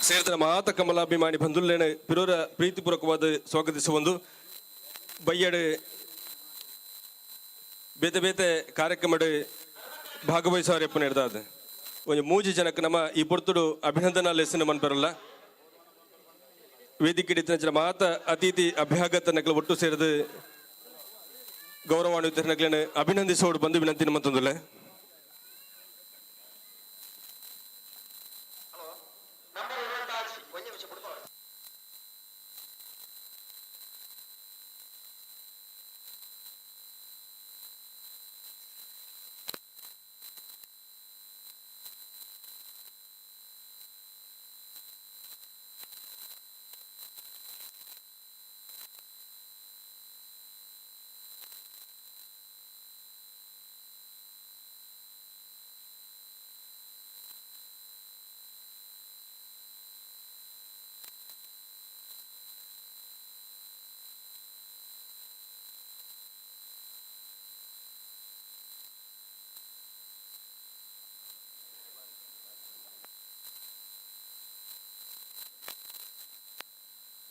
ಸೇರಿದ ಮಾತ ಕಮಲಾಭಿಮಾನಿ ಬಂಧುಲ್ಲೇನೆ ಪಿರೋರ ಪ್ರೀತಿಪೂರ್ವಕವಾದ ಸ್ವಾಗತಿಸುವಂದು ಬಯ್ಯಡೆ ಬೇತೆ ಬೇತೆ ಕಾರ್ಯಕ್ರಮಡ್ ಭಾಗವಹಿಸುವರೆಪ್ಪನ ಹಿಡ್ದಾದ ಒಂದು ಮೂಜಿ ಜನಕ್ಕೆ ನಮ್ಮ ಈ ಪೊರ್ತುಡು ಅಭಿನಂದನಾ ಲೆಸನ್ ಮನ್ಪರಲ್ಲ ವೇದಿಕೆ ಹಿಡಿತ ಮಾತ ಅತಿಥಿ ಅಭ್ಯಾಗತ ನಕಲು ಒಟ್ಟು ಸೇರಿದು ಗೌರವಾನ್ವಿತ ನಕಲನ್ನು ಅಭಿನಂದಿಸೋಡು ಬಂದು ವಿನಂತಿ ಮತ್ತೊಂದಲ್ಲ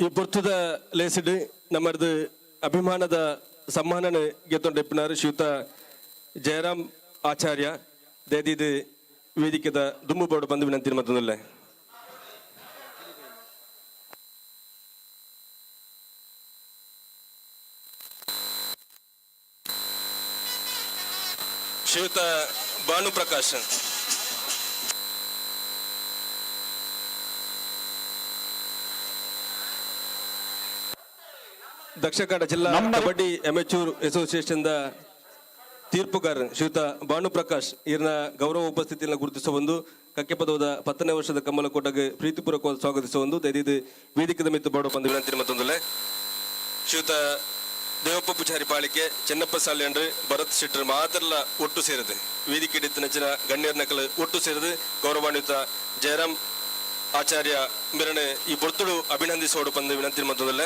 ಈ ಪೊರ್ತುದ ಲೇಸಿಡ್ ನಮ್ಮದು ಅಭಿಮಾನದ ಸಮ್ಮಾನನ ಗೆತ್ತೊಂಡೆಪ್ಪಿನಾರು ಶ್ರೀಯುತ ಜಯರಾಮ್ ಆಚಾರ್ಯ ದೇದಿದು ವೇದಿಕೆದ ದುಮ್ಮು ಬೋರ್ಡ್ ಬಂದು ವಿನಂತಿ ಮತ್ತೊಂದಲ್ಲ ಶ್ರೀಯುತ ಭಾನುಪ್ರಕಾಶ್ ದಕ್ಷಿಣ ಕನ್ನಡ ಜಿಲ್ಲಾ ಕಬಡ್ಡಿ ಅಮೆಚೂರ್ ಅಸೋಸಿಯೇಷನ್ ತೀರ್ಪುಗಾರ ಶ್ರೀಯುತ ಭಾನುಪ್ರಕಾಶ್ ಇರ್ನ ಗೌರವ ಉಪಸ್ಥಿತಿಯನ್ನು ಗುರುತಿಸುವ ಒಂದು ಕಕ್ಕೆ ಪದವದ 10ನೇ ವರ್ಷದ ಕಮ್ಮಲಕೋಟಗೆ ಪ್ರೀತಿಪೂರ್ವಕವಾಗಿ ಸ್ವಾಗತಿಸುವ ಒಂದು ದಯದಿದ್ದು ವೇದಿಕೆದ ಮಿತ್ತು ಬಾಡೋ ಬಂದು ವಿನಂತಿ ಮತ್ತೊಂದಲ್ಲ ಶ್ರೀಯುತ ದೇವಪ್ಪ ಪೂಜಾರಿ ಪಾಳಿಕೆ ಚೆನ್ನಪ್ಪ ಸಾಲ್ಯಂಡ್ರು ಭರತ್ ಶೆಟ್ಟರ್ ಮಾತ್ರಲ್ಲ ಒಟ್ಟು ಸೇರಿದೆ ವೇದಿಕೆ ಹಿಡಿತ ನೆಚ್ಚಿನ ಗಣ್ಯರ ನಕಲು ಒಟ್ಟು ಸೇರಿದು ಗೌರವಾನ್ವಿತ ಜಯರಾಮ್ ಆಚಾರ್ಯ ಮೆರನೆ ಈ ಬೊರ್ತುಡು ಅಭಿನಂದಿಸೋಡು ಬಂದು ವಿನಂತಿ ಮತ್ತೊಂದಲ್ಲ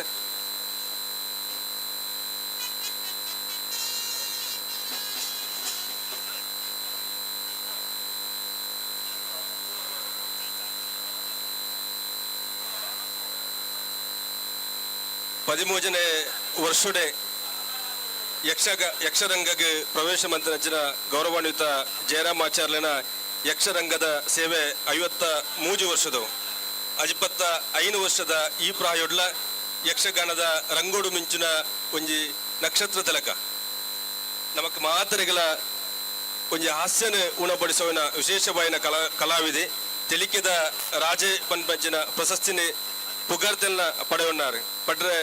ಪದಿಮೂಜನೇ ವರ್ಷಡೆ ಯಕ್ಷರಂಗಗೆ ಪ್ರವೇಶ ಮಂತ್ರಿನ ಗೌರವಾನ್ವಿತ ಜಯರಾಮಾಚಾರ್ಯನ ಯಕ್ಷರಂಗದ ಸೇವೆ 53 ವರ್ಷದವು 55 ವರ್ಷದ ಈ ಪ್ರಾಯೋಡ್ಲ ಯಕ್ಷಗಾನದ ರಂಗೋಡು ಮಿಂಚಿನ ಒಂಜಿ ನಕ್ಷತ್ರ ತಿಲಕ ನಮಕ್ ಮಾತರೆಗಳ ಒಂಜಿ ಹಾಸ್ಯನ ಉಣಪಡಿಸುವನ ವಿಶೇಷವಾಯಿನ ಕಲಾವಿದೆ ತೆಲಿಕೆದ ರಾಜೆ ಪಂಪಂಚಿನ ಪ್ರಶಸ್ತಿನಿ ಪುಗಾರ್ತೆಲ್ನ ಪಡೆಯುన్నారు ಪಡ್ರೆ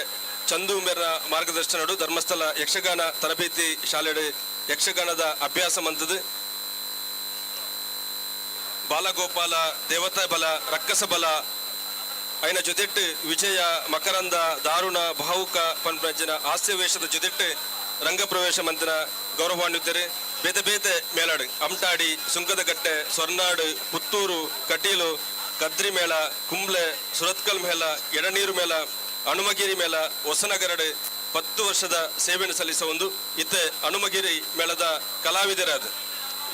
ಚಂದು ಮೇರ ಮಾರ್ಗದರ್ಶನಡು ಧರ್ಮಸ್ಥಳ ಯಕ್ಷಗಾನ ತರಬೇತಿ ಶಾಲೆಡು ಯಕ್ಷಗಾನದ ಅಭ್ಯಾಸ ಮಂತದು ಬಾಲಗೋಪಾಲ ದೇವತಾ ಬಲ ರಕ್ಕಸ ಬಲ ಐನ ಜೊತೆಟ್ಟು ವಿಜಯ ಮಕರಂದ ದಾರುಣ ಭಾವುಕ ಪಂಪಂಚಿನ ಹಾಸ್ಯವೇಷದ ಜೊತೆಟ್ಟು ರಂಗಪ್ರವೇಶ ಮಂತ್ರ ಗೌರವಾನ್ವಿತರು ಬೇತೆ ಬೇತೆ ಮೇಲಾಡು ಅಮ್ಟಾಡಿ ಸುಂಕದಕಟ್ಟೆ ಸೊರ್ನಾಡು ಪುತ್ತೂರು ಕಟೀಲು ಕದ್ರಿ ಮೇಳ ಕುಂಬ್ಳೆ ಸುರತ್ಕಲ್ ಮೇಳ ಎಡನೀರು ಮೇಳ ಹನುಮಗಿರಿ ಮೇಳ ಹೊಸನಗರಡು 10 ವರ್ಷದ ಸೇವೆಯನ್ನು ಸಲ್ಲಿಸುವ ಒಂದು ಇತ್ತೆ ಹನುಮಗಿರಿ ಮೇಳದ ಕಲಾವಿದರಾದ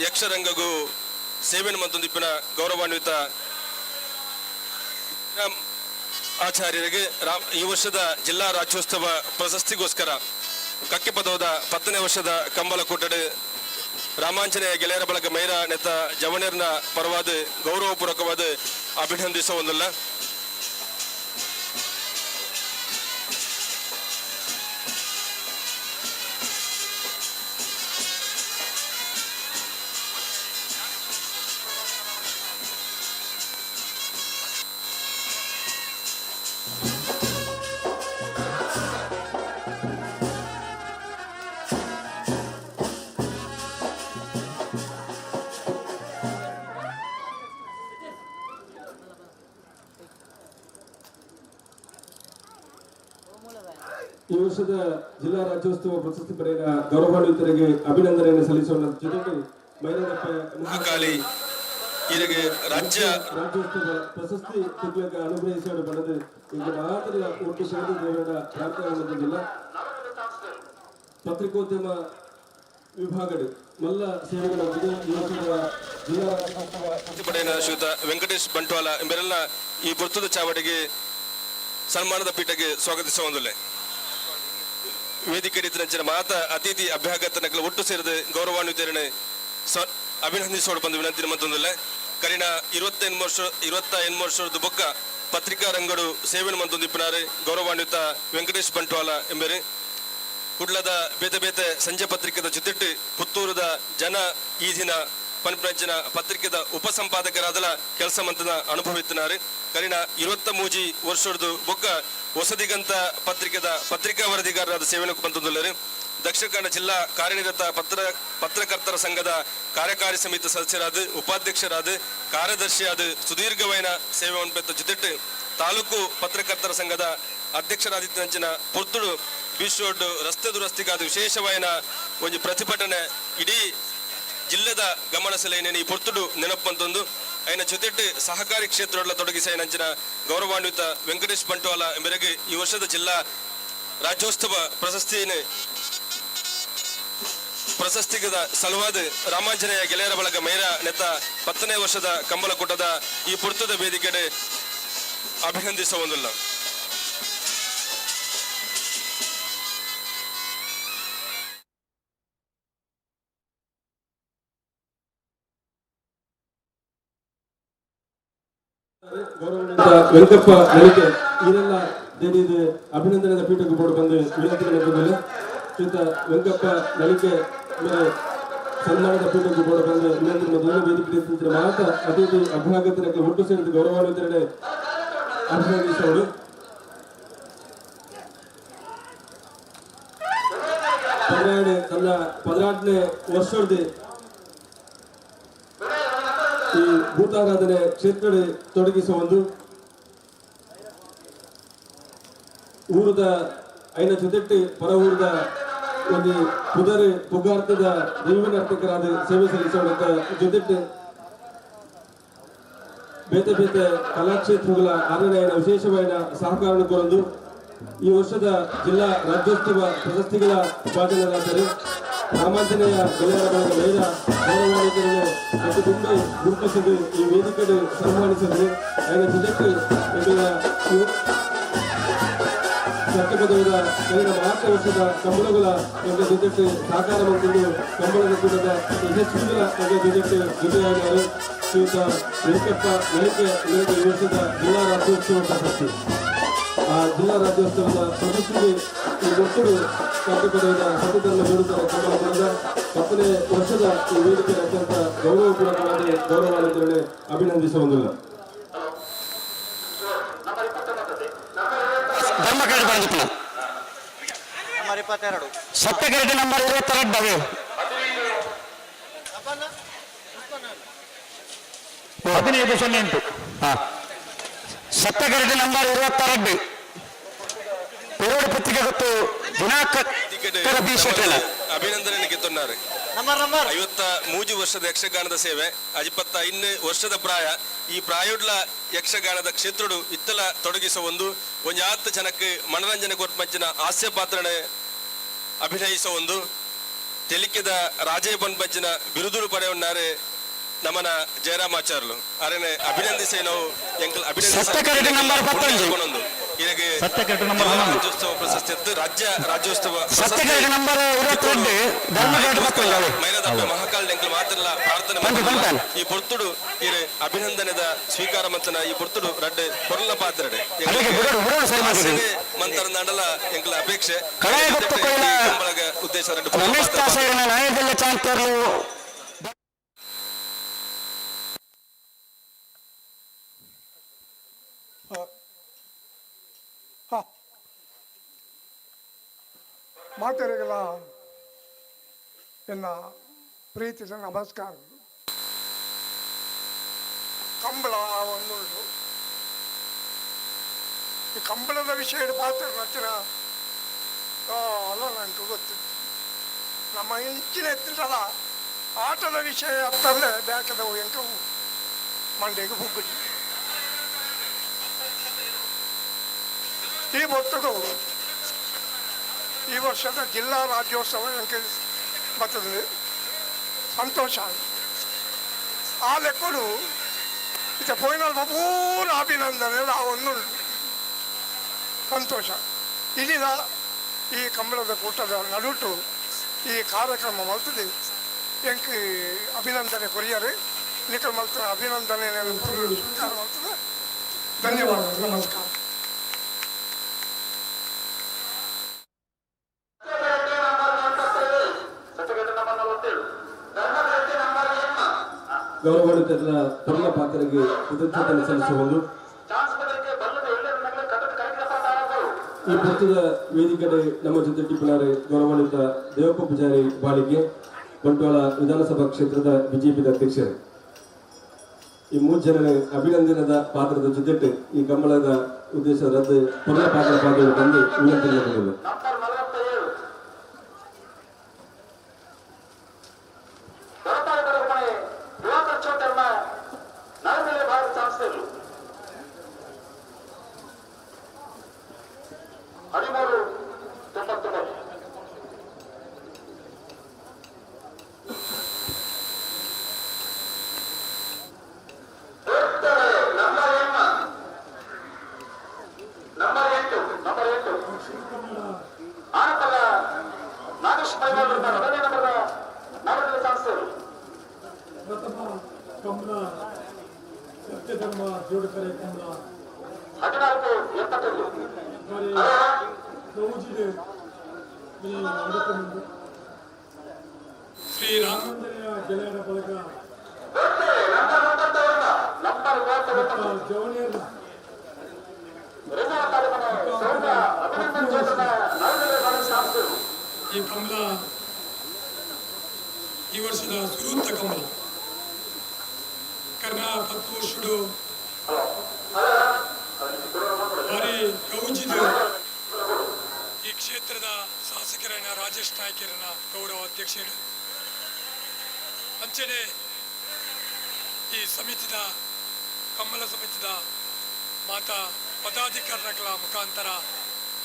ಯಕ್ಷರಂಗಗೂ ಸೇವೆಯನ್ನು ಮಂತೊಂದಿಪ್ಪಿನ ಗೌರವಾನ್ವಿತ ಆಚಾರ್ಯರಿಗೆ ಈ ವರ್ಷದ ಜಿಲ್ಲಾ ರಾಜ್ಯೋತ್ಸವ ಪ್ರಶಸ್ತಿಗೋಸ್ಕರ ಕಕ್ಕೆ ಪದವದ 10ನೇ ವರ್ಷದ ಕಂಬಲಕೋಟಡು ರಾಮಾಂಜನೇಯ ಗೆಳೆಯರ ಬಳಗ ಮೈರ ನೆತ್ತ ಜವಣರ್ನ ಪರವಾದ ಗೌರವಪೂರ್ವಕವಾದ ಅಭಿನಂದಿಸುವುದಿಲ್ಲ ಈ ವರ್ಷದ ಜಿಲ್ಲಾ ರಾಜ್ಯೋತ್ಸವ ಪ್ರಶಸ್ತಿ ಪಡೆದ ಗೌರವಾನ್ವಿತರಿಗೆ ಅಭಿನಂದನೆಯನ್ನು ಸಲ್ಲಿಸುವ ಜೊತೆಗೆ ಮೈರಾನಪ್ಪ ಇದಕ್ಕೆ ರಾಜ್ಯ ರಾಜ್ಯೋತ್ಸವ ಪ್ರಶಸ್ತಿ ತಿಂಗಳಿಗೆ ಅನುಗ್ರಹಿಸಲು ಪಡೆದು ಈಗ ಮಾತ್ರ ಒಟ್ಟು ಶಾಂತಿ ದೇವರ ಪ್ರಾರ್ಥನೆ ಪತ್ರಿಕೋದ್ಯಮ ವಿಭಾಗದ ಮಲ್ಲ ಸೇವೆಗಳೊಂದಿಗೆ ಈ ವರ್ಷದ ಜಿಲ್ಲಾ ಪ್ರತಿಭಟನೆಯ ಶ್ರೀಯುತ ವೆಂಕಟೇಶ್ ಬಂಟ್ವಾಳ ಎಂಬರೆಲ್ಲ ಈ ವೃತ್ತದ ಚಾವಡಿಗೆ ಸನ್ಮಾನದ ಪೀಠಕ್ಕೆ ಸ್ವಾಗತಿಸುವುದಿಲ್ಲ. ವೇದಿಕೆ ರೀತಿಯ ಮಾತ ಅತಿಥಿ ಅಭ್ಯಾಗತನಗಳ ಒಟ್ಟು ಸೇರಿದ ಗೌರವಾನ್ವಿತರನ್ನು ಅಭಿನಂದಿಸೋಡು ಬಂದು ವಿನಂತಿ ಮತ್ತೊಂದಿಲ್ಲ. ಕರಿನ 28 ವರ್ಷದ ಬೊಕ್ಕ ಪತ್ರಿಕಾ ರಂಗಡು ಸೇವೆಯನ್ನು ಮಂತೊಂದಿಪ್ಪಿನಾರೆ ಗೌರವಾನ್ವಿತ ವೆಂಕಟೇಶ್ ಬಂಟ್ವಾಳ ಎಂಬರು ಕುಡ್ಲದ ಬೇತೆ ಸಂಜೆ ಪತ್ರಿಕೆದ ಜೊತೆಟ್ಟು ಪುತ್ತೂರದ ಜನ ಈ ದಿನ ಪನ್ಪಂಚಿನ ಪತ್ರಿಕೆದ ಉಪಸಂಪಾದಕರಾದಲ ಕೆಲಸ ಮಂತದ ಅನುಭವ ಇತ್ತಿನಾರೆ. ಕರಿನ 23 ವರ್ಷದ ಬೊಕ್ಕ ಹೊಸದಿಗಂತ ಪತ್ರಿಕೆದ ಪತ್ರಿಕಾ ವರದಿಗಾರರಾದ ಸೇವೆಯನ್ನು ಬಂತೊಂದುಲ್ಲರು. ದಕ್ಷಿಣ ಕನ್ನಡ ಜಿಲ್ಲಾ ಕಾರ್ಯನಿರತ ಪತ್ರಕರ್ತರ ಸಂಘದ ಕಾರ್ಯಕಾರಿ ಸಮಿತಿ ಸದಸ್ಯರಾದ ಉಪಾಧ್ಯಕ್ಷರಾದ ಕಾರ್ಯದರ್ಶಿಯಾದ ಸುದೀರ್ಘವೈನ ಸೇವೆಯನ್ನು ಬೆತ್ತ ಜೊತೆಟ್ಟು ತಾಲೂಕು ಪತ್ರಕರ್ತರ ಸಂಘದ ಅಧ್ಯಕ್ಷರಾದಿತ್ಯಂಚಿನ ಪುರ್ತುಡು ಬೀಶೋಡ್ ರಸ್ತೆ ದುರಸ್ತಿಗಾದ ವಿಶೇಷವೈನ ಒಂದು ಪ್ರತಿಭಟನೆ ಇಡೀ ಜಿಲ್ಲೆದ ಗಮನ ಸೆಳೆಯನೇ ಈ ಪುರ್ತುಡು ನೆನಪಂತೊಂದು ಐನ ಜೊತೆಟ್ಟು ಸಹಕಾರಿ ಕ್ಷೇತ್ರಗಳ ತೊಡಗಿಸಿ ಐನಂಚಿನ ಗೌರವಾನ್ವಿತ ವೆಂಕಟೇಶ್ ಬಂಟ್ವಾಳ ಎಂಬರಿಗೆ ಈ ವರ್ಷದ ಜಿಲ್ಲಾ ರಾಜ್ಯೋತ್ಸವ ಪ್ರಶಸ್ತಿಗದ ಸಲುವಾದ ರಾಮಾಂಜನೇಯ ಗೆಳೆಯರ ಬಳಗ ಮೈರ ನೆತ್ತ 10ನೇ ವರ್ಷದ ಕಂಬಳಕೂಟದ ಈ ಪುರ್ತದ ವೇದಿಕೆಡೆ ಅಭಿನಂದಿಸುವುದಿಲ್ಲ. ವೆಂಕಪ್ಪ ನಲಿಕೆ ಇದೆಲ್ಲ ದೇನಿದು ಅಭಿನಂದನೆಯ ಪೀಠಕ್ಕೆ ಬೋರ್ಡ್ ಬಂದು ವಿನಂತಿ ನಡೆದಿಲ್ಲ. ಶ್ರೀಯುತ ವೆಂಕಪ್ಪ ನಲಿಕೆ ಮೇಲೆ ಸನ್ಮಾನದ ಪೀಠಕ್ಕೆ ಬೋರ್ಡ್ ಬಂದು ವಿನಂತಿ ಮೊದಲು ವೇದಿಕೆ ಮಾತ ಅತಿಥಿ ಅಭ್ಯಾಗತನಕ್ಕೆ ಒಟ್ಟು ಸೇರಿದ ಗೌರವಾನ್ವಿತರಡೆ ಅಭಿನಂದಿಸೋರು. ತನ್ನ 18ನೇ ವರ್ಷದ ಈ ಭೂತಾರಾಧನೆ ಕ್ಷೇತ್ರ ತೊಡಗಿಸುವ ಒಂದು ಊರದ ಐನ ಜೊತೆಟ್ಟು ಪರ ಊರದ ಒಂದು ಪುದರ್ ಪುಗಾರ್ಥದ ದೈವನರ್ತಕರಾದ ಸೇವೆ ಸಲ್ಲಿಸುವಂತ ಜೊತೆಟ್ಟು ಬೇತೆ ಕಲಾಕ್ಷೇತ್ರಗಳ ಆರನೆಯ ವಿಶೇಷವಾದ ಸಹಕಾರ ಕೊರೊಂದು ಈ ವರ್ಷದ ಜಿಲ್ಲಾ ರಾಜ್ಯೋತ್ಸವ ಪ್ರಶಸ್ತಿಗಳ ಉಪಾಧ್ಯಕ್ಷರಾದರೆ ರಾಮಾಂಜನೇಯ ಗೆಳೆಯರ ಬಳಗ ಮೇಲ ಗೌರವಾನ್ವಿತರನ್ನು ಅತಿ ತುಂಬಿ ಗುರುತಿಸಿದ್ದು ಈ ವೇದಿಕೆಗೆ ಸನ್ಮಾನಿಸಿದರೆ ಐನ ಜೊತೆಟ್ಟು ಸತ್ಯಪದವದ ಕಳೆದ 4 ವರ್ಷದ ಕಂಬಳಗಳ ಎಂಬ ಜೊತೆಟ್ಟು ಸಹಕಾರ ಮಾಡಿಕೊಂಡು ಕಂಬಳದ ಕೂಟದ ಯಶಸ್ವಿಗಳ ಎಂಬ ಜೊತೆಟ್ಟು ಜೊತೆಯಾಗಿದ್ದಾರೆ. ಶ್ರೀಯುತ ವೆಂಕಪ್ಪ ನಲಿಕೆ ಈ ವರ್ಷದ ಜಿಲ್ಲಾ ರಾಜ್ಯೋತ್ಸವ ಪ್ರಶಸ್ತಿ. ಆ ಜಿಲ್ಲಾ ರಾಜ್ಯೋತ್ಸವದ ಪ್ರಶಸ್ತಿಗೆ ಈ ಒಟ್ಟುಡು ಸತ್ಯಪದವದ ಸತ್ಯಧರ್ಮ ಜೋಡುತ್ತರ ಕಂಬಳದ 10ನೇ ವರ್ಷದ ಈ ವೇದಿಕೆ ಅತ್ಯಂತ ಗೌರವಪೂರ್ವಕವಾಗಿ ಗೌರವಾನ್ವಿತರನ್ನೇ ಅಭಿನಂದಿಸುವುದಿಲ್ಲ. ಸತ್ಯಗರಡಿ ನಂಬರ್ 22 1508 ಸತ್ಯಗರಡಿ ನಂಬರ್ 22 ಎರಡು ಪತ್ರಿಕೆ ಗೊತ್ತು ಅಭಿನಂದನೆ ಗೆದ್ದುన్నారు. 53 ವರ್ಷದ ಯಕ್ಷಗಾನದ ಸೇವೆ 25 ವರ್ಷದ ಪ್ರಾಯ. ಈ ಪ್ರಾಯೋಡ್ಲ ಯಕ್ಷಗಾನದ ಕ್ಷೇತ್ರಡು ಇತ್ತಲ ತೊಡಗಿಸುವ ಒಂದು 10 ಜನಕ್ಕೆ ಮನರಂಜನೆ ಕೊರ್ಪಂಚಿನ ಹಾಸ್ಯ ಪಾತ್ರನೆ ಅಭಿನಯಿಸುವ ಒಂದು ತೆಲಿಕೆದ ರಾಜೇ ಪಂಚಿನ ಬಿರುದುರು ಪಡೆಯುತ್ತಾರೆ ನಮನ ಜಯರಾಮಾಚಾರ್ಯರು ಅರೇನೆ ಅಭಿನಂದಿಸಿ ನಾವು ರಾಜ್ಯೋತ್ಸವ ಪ್ರಶಸ್ತಿ ರಾಜ್ಯ ರಾಜ್ಯೋತ್ಸವ ಮಹಾಕಾಲ್ ಎಂಕಲ್ ಮಾತ್ರ ಪ್ರಾರ್ಥನೆ ಈ ಪೊರ್ತುಡು ಇರೆ ಅಭಿನಂದನೆದ ಸ್ವೀಕಾರ ಮಂತನ ಈ ಪೊರ್ತುಡು ರಡ್ಡೆ ಹೊರಲ ಪಾತ್ರಡೆ ಮಂತರ ನಂಡಲ ಎಂಕಲ ಅಪೇಕ್ಷೆ ಉದ್ದೇಶ ಮಾತೆರೆಗಳ ಎನ್ನ ಪ್ರೀತಿಯ ನಮಸ್ಕಾರ. ಕಂಬಳ ಒಂದುಂಟು. ಈ ಕಂಬಳದ ವಿಷಯ ಪಾತ್ರ ರಚನ ಅಲ್ಲ ನನಗೆ ಗೊತ್ತಿತ್ತು. ನಮ್ಮ ಹೆಚ್ಚಿನ ಎತ್ತಿರಲ್ಲ ಆಟದ ವಿಷಯ ಅತ್ತಲ್ಲೇ ಬ್ಯಾಕದವು ಎಂಕವು ಮಂಡೆಗೆ ಹೋಗುದು. ಈ ಮೊತ್ತದು ಈ ವರ್ಷದ ಜಿಲ್ಲಾ ರಾಜ್ಯೋತ್ಸವ ಬರ್ತದೆ ಸಂತೋಷ ಆ ಲೆಕ್ಕಡು ಇತ ಪೋಯಿನ ಪೂರ ಅಭಿನಂದನೆ ಒಂದು ಸಂತೋಷ ಇಲ್ಲಿದ ಈ ಕಂಬಳದ ಕೂಟದ ನಡುಟು ಈ ಕಾರ್ಯಕ್ರಮ ಮಲ್ತದೆ ಎಂಕ್ ಅಭಿನಂದನೆ ಕೊರಿಯರು ನಿಖಲ್ ಮಲ್ತ ಅಭಿನಂದನೆ ಸ್ವೀಕಾರ ಮಾಡ್ತದೆ ಧನ್ಯವಾದ ನಮಸ್ಕಾರ ಗೌರವಾನ್ವಿತರ ತಮ್ಮ ಪಾತ್ರರಿಗೆ ಕೃತಜ್ಞತೆ ಸಲ್ಲಿಸುವುದು ಈ ಪುಸ್ತಕದ ವೇದಿಕೆಡೆ ನಮ್ಮ ಜೊತೆ ಟಿಪ್ಪಣಾರೆ ಗೌರವಾನ್ವಿತ ದೇವಪ್ಪ ಪೂಜಾರಿ ಬಾಳಿಕೆ ಬಂಟ್ವಾಳ ವಿಧಾನಸಭಾ ಕ್ಷೇತ್ರದ ಬಿಜೆಪಿದ ಅಧ್ಯಕ್ಷರು ಈ 3 ಜನರ ಅಭಿನಂದನದ ಪಾತ್ರದ ಜೊತೆ ಈ ಕಂಬಳದ ಉದ್ದೇಶ ರದ್ದು ಪುನಃ ಪಾತ್ರ ಪಾತ್ರ ತಂದು ವಿನಂತಿ ಮಾಡಿದರು. ಸತ್ಯಧರ್ಮ ಜೋಡುಕರೆ ಕಂಬಳ ಶ್ರೀ ರಾಮಾಂಜನೇಯ ಗೆಳೆಯರ ಬಳಗ ಜವನಿಯರ ಈ ಕಂಬಳ ಈ ವರ್ಷದ ಸುರೂತ ಕಂಬಳ ಕರ್ನಾ 10 ವರ್ಷಗಳು ಭಾರಿ ಗೌಜಿದ ಈ ಕ್ಷೇತ್ರದ ಶಾಸಕರನ್ನ ರಾಜೇಶ್ ನಾಯ್ಕರನ್ನ ಗೌರವ ಅಧ್ಯಕ್ಷರು ಅಂಚನೆ ಈ ಸಮಿತಿದ ಕಮ್ಮಲ ಸಮಿತಿದ ಮಾತಾ ಪದಾಧಿಕಾರಿಗಳ ಮುಖಾಂತರ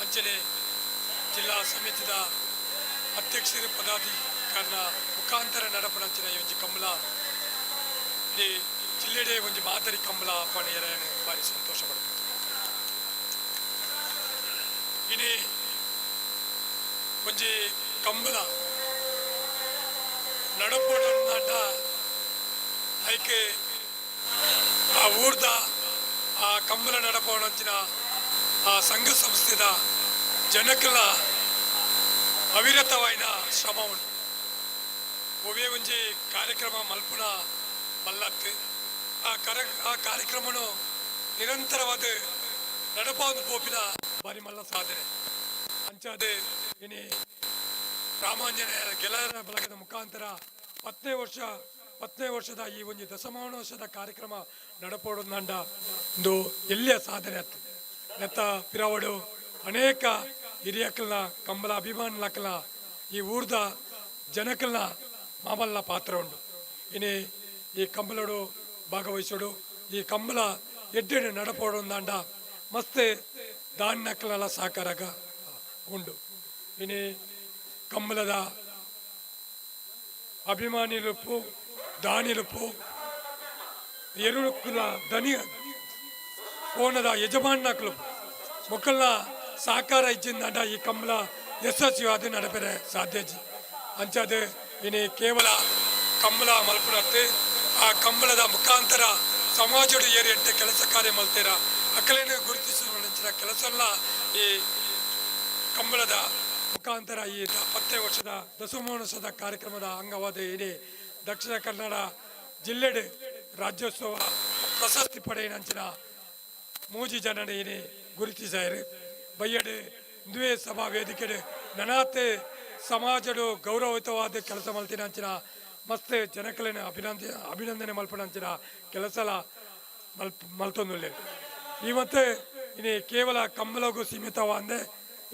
ಅಂಚನೆ ಜಿಲ್ಲಾ ಸಮಿತಿದ ಅಧ್ಯಕ್ಷರ ಪದಾಧಿಕಾರನ ಮುಖಾಂತರ ನಡಪಡಂಚಿನ ಈ ಒಂದು ಕಮ್ಮಲ ಈ ಜಿಲ್ಲೆಡೆ ಒಂದು ಮಾದರಿ ಕಂಬಳ ಪಣಿಯರನ್ನು ಭಾರಿ ಸಂತೋಷ ಪಡ್ತಾರೆ ಇಡೀ ಒಂಜಿ ಕಂಬಳ ನಡಪೋಡ ಐಕೆ ಆ ಊರ್ದ ಆ ಕಂಬಳ ನಡಪೋಡಂಚಿನ ಆ ಸಂಘ ಸಂಸ್ಥೆದ ಜನಕಲ ಅವಿರತವಾಯಿನ ಶ್ರಮ ಉಂಟು ಒವೇ ಒಂಜಿ ಕಾರ್ಯಕ್ರಮ ಮಲ್ಪುನ ಮಲ್ಲತ್ತು ಆ ಕಾರ್ಯಕ್ರಮನು ನಿರಂತರವಾದ ನಡಪಾದ ಪೋಪಿನ ಬಾರಿ ಮಲ್ಲ ಸಾಧನೆ ಅಂಚಾದ ಇನಿ ರಾಮಾಂಜನೇಯರ ಗೆಳೆಯರ ಬಳಗದ ಮುಖಾಂತರ 10ನೇ ವರ್ಷದ ಈ ಒಂದು ದಶಮಾನ ವರ್ಷದ ಕಾರ್ಯಕ್ರಮ ನಡಪೋಡೋದಂಡ ಒಂದು ಎಲ್ಲಿಯ ಸಾಧನೆ ಆಯ್ತು ನೆತ್ತ ಪಿರಾವಡು ಅನೇಕ ಹಿರಿಯಕಲ್ನ ಕಂಬಳ ಅಭಿಮಾನಲಕಲ್ನ ಈ ಊರ್ದ ಜನಕಲ್ನ ಮಾಮಲ್ನ ಪಾತ್ರ ಉಂಟು ಇನಿ ಈ ಕಂಬಳಡು ಭಾಗವಹಿಸೋಡು ಈ ಕಂಬಳ ಎಡ್ಡೆಡು ನಡಪೋಡೋದಂಡ ಮಸ್ತ್ ದಾನ್ಯಕಲೆಲ್ಲ ಸಾಕಾರಾಗ ಉಂಡು ಇನಿ ಕಂಬಳದ ಅಭಿಮಾನಿಲುಪ್ಪು ದಾನಿಲುಪ್ಪು ಎರುಕುಲ ದನಿ ಕೋಣದ ಯಜಮಾನಕಲು ಮೊಕ್ಕಲ್ನ ಸಾಕಾರ ಇಚ್ಚಿಂದ ಈ ಕಂಬಳ ಯಶಸ್ವಿಯಾದ ನಡಪೆರೆ ಸಾಧ್ಯಜಿ ಅಂಚದು ಇನಿ ಕೇವಲ ಕಂಬಳ ಮಲ್ಪುನತ್ತೆ ಆ ಕಂಬಳದ ಮುಖಾಂತರ ಸಮಾಜದ ಏರಿಯಂತೆ ಕೆಲಸ ಕಾರ್ಯ ಮಲ್ತೀರ ಅಕಲೇನು ಗುರುತಿಸುವ ಕೆಲಸ ಈ ಕಂಬಳದ ಮುಖಾಂತರ ಈ 10ನೇ ವರ್ಷದ ದಶಮಾನೋತ್ಸವದ ಕಾರ್ಯಕ್ರಮದ ಅಂಗವಾದ ಇಡೀ ದಕ್ಷಿಣ ಕನ್ನಡ ಜಿಲ್ಲೆಡೆ ರಾಜ್ಯೋತ್ಸವ ಪ್ರಶಸ್ತಿ ಪಡೆಯಿನಂಚಿನ 3 ಜನನ ಇನಿ ಗುರುತಿಸಾರು ಬಯ್ಯಡೆ ದ್ವೇ ಸಭಾ ವೇದಿಕೆಡೆ ನನಾತೆ ಸಮಾಜಡು ಗೌರವಯುತವಾದ ಕೆಲಸ ಮಲ್ತಿನಂಚಿನ ಮಸ್ತ್ ಜನಕಲಿನ ಅಭಿನಂದನೆ ಮಲ್ಪನಂಚಿನ ಕೆಲಸಲ ಮಲ್ತೊಂದುಲ್ಲೆ ಈ ಮತ್ತೆ ಇನಿ ಕೇವಲ ಕಂಬಳಗೂ ಸೀಮಿತವಾಂದೆ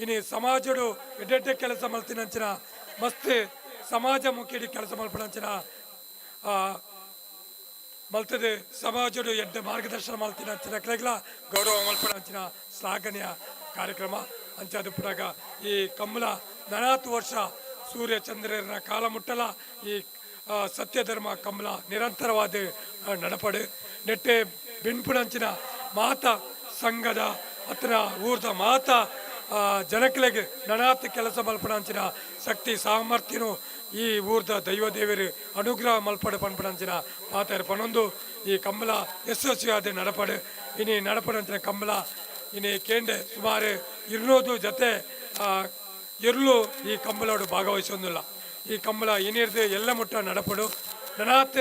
ಇನಿ ಸಮಾಜಡು ಎಡ್ಡೆಡ್ಡೆ ಕೆಲಸ ಮಲ್ತಿನಂಚಿನ ಮಸ್ತ್ ಸಮಾಜಮುಖಿ ಕೆಲಸ ಮಲ್ಪನಂಚಿನ ಮಲ್ತದೆ ಸಮಾಜಡು ಎಡ್ಡ ಮಾರ್ಗದರ್ಶನ ಮಲ್ತಿನಂಚಿನ ಕೆಳಗಲ ಗೌರವ ಮಲ್ಪನಂಚಿನ ಶ್ಲಾಘನೀಯ ಕಾರ್ಯಕ್ರಮ ಅಂಚಾದ ಪುರಾಗ ಈ ಕಂಬಳ 40 ವರ್ಷ ಸೂರ್ಯ ಚಂದ್ರನ ಕಾಲ ಮುಟ್ಟಲ ಈ ಸತ್ಯಧರ್ಮ ಕಮಲ ನಿರಂತರವಾದ ನಡಪಡು ನೆಟ್ಟೆ ಬೆಣ್ಪುಣಂಚಿನ ಮಾತ ಸಂಘದ ಅತನ ಊರ್ದ ಮಾತ ಜನಕಲೆಗೆ ನನಾತ್ ಕೆಲಸ ಮಲ್ಪಣಂಚಿನ ಶಕ್ತಿ ಸಾಮರ್ಥ್ಯನು ಈ ಊರ್ದ ದೈವ ದೇವರು ಅನುಗ್ರಹ ಮಲ್ಪಡು ಪನ್ಪಣಂಚಿನ ಮಾತಾರು ಪನೊಂದು ಈ ಕಮಲ ಯಶಸ್ವಿಯಾದ ನಡಪಡು ಇನಿ ನಡಪಡಂಚಿನ ಕಮಲ ಇನಿ ಕೇಂದ್ರ ಸುಮಾರು 200 ಜೊತೆ ಎರ್ಲು ಈ ಕಂಬಳೋಡು ಭಾಗವಹಿಸೋದಿಲ್ಲ ಈ ಕಂಬಳ ಇನಿರ್ದು ಎಲ್ಲ ಮುಟ್ಟ ನಡಪಡು ನನಾತ್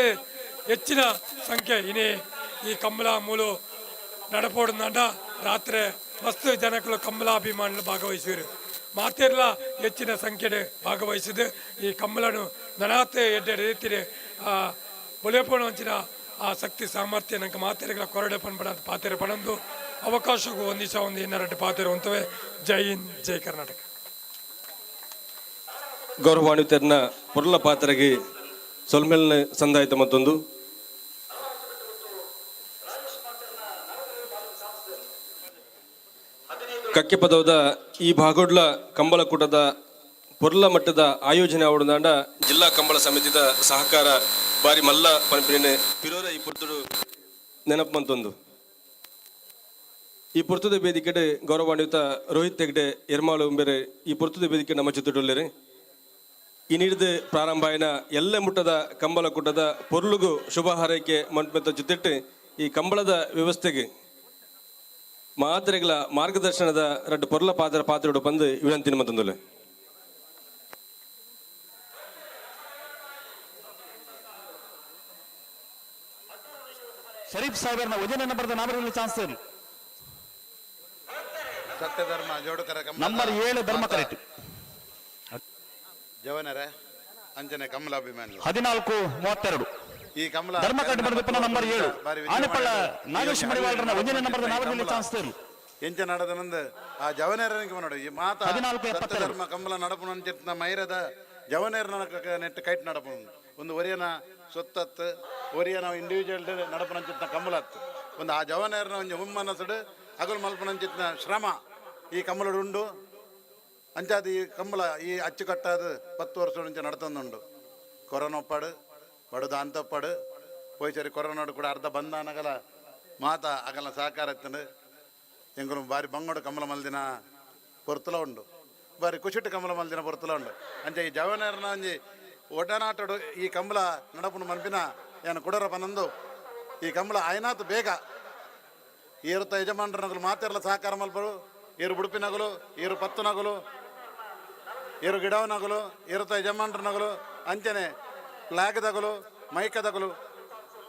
ಹೆಚ್ಚಿನ ಸಂಖ್ಯೆ ಇನಿ ಈ ಕಂಬಳ ಮೂಲು ನಡಪೋಡುಂದ ರಾತ್ರಿ ಮಸ್ತ್ ಜನಗಳು ಕಂಬಳಾಭಿಮಾನಿಗಳು ಭಾಗವಹಿಸಿರು ಮಾತೆರ್ಲ ಹೆಚ್ಚಿನ ಸಂಖ್ಯೆ ಭಾಗವಹಿಸಿದ್ದು ಈ ಕಂಬಳನು ನನಾತ್ ಎಡ್ಡೆ ರೀತಿ ಒಲೆಪೋಣ ಹಂಚಿನ ಆ ಶಕ್ತಿ ಸಾಮರ್ಥ್ಯ ನಂಗೆ ಮಾತೆರೆಗಳ ಕೊರಡೆ ಪನ್ಪಡ ಪಾತೆರೆ ಪಣಂದು ಅವಕಾಶಕ್ಕೂ ಒಂದಿಶ ಒಂದು ಇನ್ನೆರಡು ಪಾತೆರೆ ಹೊಂತವೆ. ಜೈ ಹಿಂದ್, ಜೈ ಕರ್ನಾಟಕ. ಗೌರವಾನ್ವಿತರನ್ನ ಪೊರ್ಲ ಪಾತ್ರೆಗೆ ಸೊಲ್ಮೆಲ್ನ ಸಂದಾಯಿತ ಮತ್ತೊಂದು ಕಕ್ಕೆ ಪದವದ ಈ ಭಾಗೋಡ್ಲ ಕಂಬಳ ಕೂಟದ ಪೊರ್ಲ ಮಟ್ಟದ ಆಯೋಜನೆ ಆವಡದಾಂಡ ಜಿಲ್ಲಾ ಕಂಬಳ ಸಮಿತಿದ ಸಹಕಾರ ಬಾರಿ ಮಲ್ಲ ಪಂಪಿನ ಪಿರೋರ ಈ ಪುರ್ತುಡು ನೆನಪು ಮಂತೊಂದು ಈ ಪುರ್ತುದ ವೇದಿಕೆಡೆ ಗೌರವಾನ್ವಿತ ರೋಹಿತ್ ಹೆಗ್ಡೆ ಎರ್ಮಾಳು ಬೇರೆ ಈ ಪುರ್ತುದ ವೇದಿಕೆ ನಮ್ಮ ಜೊತೆಡುಳ್ಳರೆ ಈ ನೀಡಿದ ಪ್ರಾರಂಭ ಆಯ್ನ ಎಲ್ಲ ಮುಟ್ಟದ ಕಂಬಳ ಕೂಟದ ಪೊರ್ಲುಗು ಶುಭ ಹಾರೈಕೆ ಮಂಟಪದ ಜೊತೆಟ್ಟು ಈ ಕಂಬಳದ ವ್ಯವಸ್ಥೆಗೆ ಮಾತ್ರೆಗಳ ಮಾರ್ಗದರ್ಶನದ ರಡ್ಡು ಪೊರ್ಲ ಪಾತ್ರೆಡು ಬಂದು ವಿನಂತಿನ ಮತ್ತೊಂದು ಶರೀಫ್ ಸಾಹೇಬರ್ನ ವಜನ ನಂಬರ್ದ ನಾಮರಲ್ಲಿ ಚಾನ್ಸರ್ ಸತ್ಯಧರ್ಮ ಜೋಡುಕರ ನಂಬರ್ 7 ಧರ್ಮ ಕರೆಕ್ಟ್ ಜವನರ ಅಂಜನೆ ಕಮಲಾಭಿಮಾನಿ 1432 ಈ ಕಮಲ ಧರ್ಮ ಕಟ್ಟ ಬರ್ಬೇಕು ನಂಬರ್ 7 ಆನೆಪಳ್ಳ ನಾಗೇಶ್ ಮಡಿವಾಳರನ್ನ ವಜನ ನಂಬರ್ದ ನಾಮರಲ್ಲಿ ಚಾನ್ಸರ್ ಎಂಚ ನಡೆದನಂದು ಆ ಜವನೇರನಿಗೆ ನೋಡು ಈ ಮಾತ 1472 ಧರ್ಮ ಕಮಲ ನಡಪುನ ಅಂಚಿತ್ನ ಮೈರದ ಜವನೇರನ ನೆಟ್ಟು ಕೈಟ್ ನಡಪುನ ಒಂದು ಒರಿಯನ ಸೊತ್ತತ್ತು ಒರಿಯನ ಇಂಡಿವಿಜುವಲ್ ನಡಪನಂಚಿತ್ನ ಕಮಲತ್ತು ಒಂದು ಆ ಜವನೇರನ ಒಂದು ಹುಮ್ಮನಸಡು ಅಗಲು ಮಲ್ಪನಂಚಿತ್ನ ಶ್ರಮ ಈ ಕಮಲಡು ಉಂಡು ಅಂಚಾದ ಈ ಕಂಬಳ ಈ ಅಚ್ಚುಕಟ್ಟಾದ 10 ವರ್ಷ నుంచి ನಡ್ತೊಂದುಂಡು ಕೊರೋನಾ ಒಪ್ಪಾಡು ಬಡದು ಅಂತಪ್ಪಾಡು ಹೋಯ್ಸರಿ ಕೊರೋನಾಡು ಕೂಡ ಅರ್ಧ ಬಂದ ಅನ್ನಗಲ ಮಾತ ಅಗಲ ಸಹಕಾರ ಎತ್ತಂಡು ಎಂಗಳು ಬಾರಿ ಬಂಗೋಡು ಕಮಲ ಮಲ್ದಿನ ಪೊರ್ತಲ ಉಂಡು ಬಾರಿ ಕುಶಿಟ್ಟು ಕಮಲ ಮಲ್ದಿನ ಪೊರ್ತಲ ಉಂಡು ಅಂಚೆ ಈ ಜವನೇರನ ಒಂಜಿ ಒಡನಾಟಡು ಈ ಕಂಬಳ ನಡಪುನ ಮನ್ಪಿನ ಏನು ಕುಡರ ಪನಂದು ಈ ಕಂಬಳ ಆಯ್ನಾತು ಬೇಗ ಏರುತ್ತ ಯಜಮಾನ್ರ ನಗಲು ಮಾತೆರ್ಲ ಸಹಕಾರ ಮಲ್ಪರು ಏರು ಬುಡುಪಿನಗಲು ಏರು ಪತ್ತು ನಗಲು ಏರು ಗಿಡವನಗಲು ಏರುತ್ತ ಯಜಮಾನ್ರ ನಗಲು ಅಂಚನೆ ಫ್ಲಾಗ್ದಗಲು ಮೈಕದಗಲು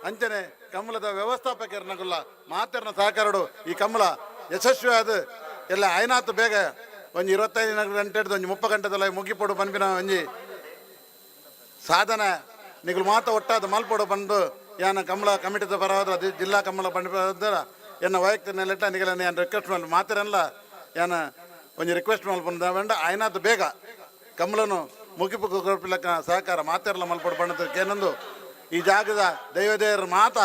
ಅಂಚನೆ ಕಮಲದ ವ್ಯವಸ್ಥಾಪಕರನಗಲ್ಲ ಮಾತೆರ್ನ ಸಹಕಾರಡು ಈ ಕಮಲ ಯಶಸ್ವಿ ಆದ ಎಲ್ಲ ಆಯ್ನಾತು ಬೇಗ ಒಂದು 25 ಗಂಟೆ ಹಿಡಿದು ಒಂದು 30 ಗಂಟೆದಲ್ಲ ಮುಗಿಪೋಡು ಪನ್ಪಿನ ಒಂಜಿ ಸಾಧನ ನಿಗಲು ಮಾತ ಒಟ್ಟಾದ ಮಲ್ಪೋಡು ಬಂದು ಯಾನ ಕಮಲ ಕಮಿಟಿದ ಪರವಾದ ಜಿಲ್ಲಾ ಕಮಲ ಪಂಡಿತರ ಎನ್ನ ವೈಯಕ್ತಿಕ ನೆಲೆಟ್ಟ ನಿಗಲ ಏನು ರಿಕ್ವೆಸ್ಟ್ ಮಾಡಿ ಮಾತಿರಲ್ಲ ಏನ ಒಂದು ರಿಕ್ವೆಸ್ಟ್ ಮಲ್ಪಂಡ ಆಯ್ನಾತು ಬೇಗ ಕಮಲನು ಮುಗಿಪು ಕೊಡ್ಪಿಲಕ್ಕ ಸಹಕಾರ ಮಾತೆರಲ್ಲ ಮಲ್ಪಡು ಪಂಡದಕ್ಕೆ ಏನಂದು ಈ ಜಾಗದ ದೈವದೇವರ ಮಾತ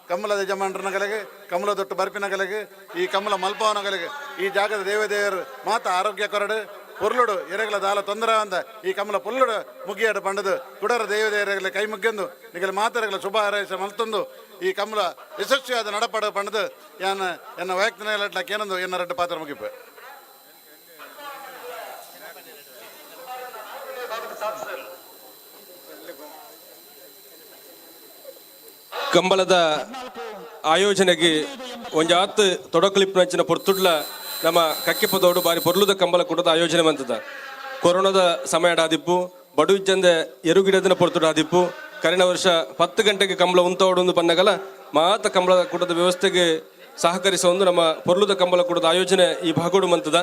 ಕಮಲದ ಯಜಮಾನರನಗಳಿಗೆ ಕಮಲದೊಟ್ಟು ಬರ್ಪಿನಗಳಿಗೆ ಈ ಕಮಲ ಮಲ್ಪವನಗಳಿಗೆ ಈ ಜಾಗದ ದೇವದೇವರು ಮಾತ ಆರೋಗ್ಯ ಕೊರಡು ಪೊರ್ಲುಡು ಎರೆಗಳ ದಾಲ ತೊಂದರೆ ಅಂದ ಈ ಕಮಲ ಪೊರ್ಲುಡು ಮುಗಿಯಾಡು ಪಂಡದು ಕುಡರ ದೇವದೇವರಗಳ ಕೈ ಮುಗ್ಗೆಂದು ನಿಗಲ ಮಾತರೆಗಳ ಶುಭ ಹಾರೈಸ ಮಲ್ತೊಂದು ಈ ಕಮಲ ಯಶಸ್ವಿಯಾದ ನಡಪಡ ಪಂಡದು ಎನ್ನ ವೈಯಕ್ತಿಕ ಏನೊಂದು ಎನ್ನ 2 ಪಾತ್ರ ಮುಗಿಪು ಕಂಬಳದ ಆಯೋಜನೆಗೆ ಒಂಜಾತ್ ತೊಡಕಲಿಪ್ಪಿನಂಚಿನ ಪೊರ್ತುಡ್ಲ ನಮ್ಮ ಕಕ್ಕೆಪದೋಡು ಬಾರಿ ಪೊರ್ಲುದ ಕಂಬಳ ಕೂಟದ ಆಯೋಜನೆ ಬಂತದ ಕೊರೋನಾದ ಸಮಯ ಆದಿಪ್ಪು ಬಡು ಇಜ್ಜಂದೆ ಎರುಗಿಡದಿನ ಪೊರ್ತುಡು ಆದಿಪ್ಪು ಕರೆನ ವರ್ಷ 10 ಗಂಟೆಗೆ ಕಂಬಳ ಉಂತೋಡು ಪನ್ನಗಲ ಮಾತ ಕಂಬಳ ಕೂಟದ ವ್ಯವಸ್ಥೆಗೆ ಸಹಕರಿಸುವ ಒಂದು ನಮ್ಮ ಪೊರ್ಲುದ ಕಂಬಳ ಕೂಟದ ಆಯೋಜನೆ ಈ ಭಾಗೋಡು ಮಂತದ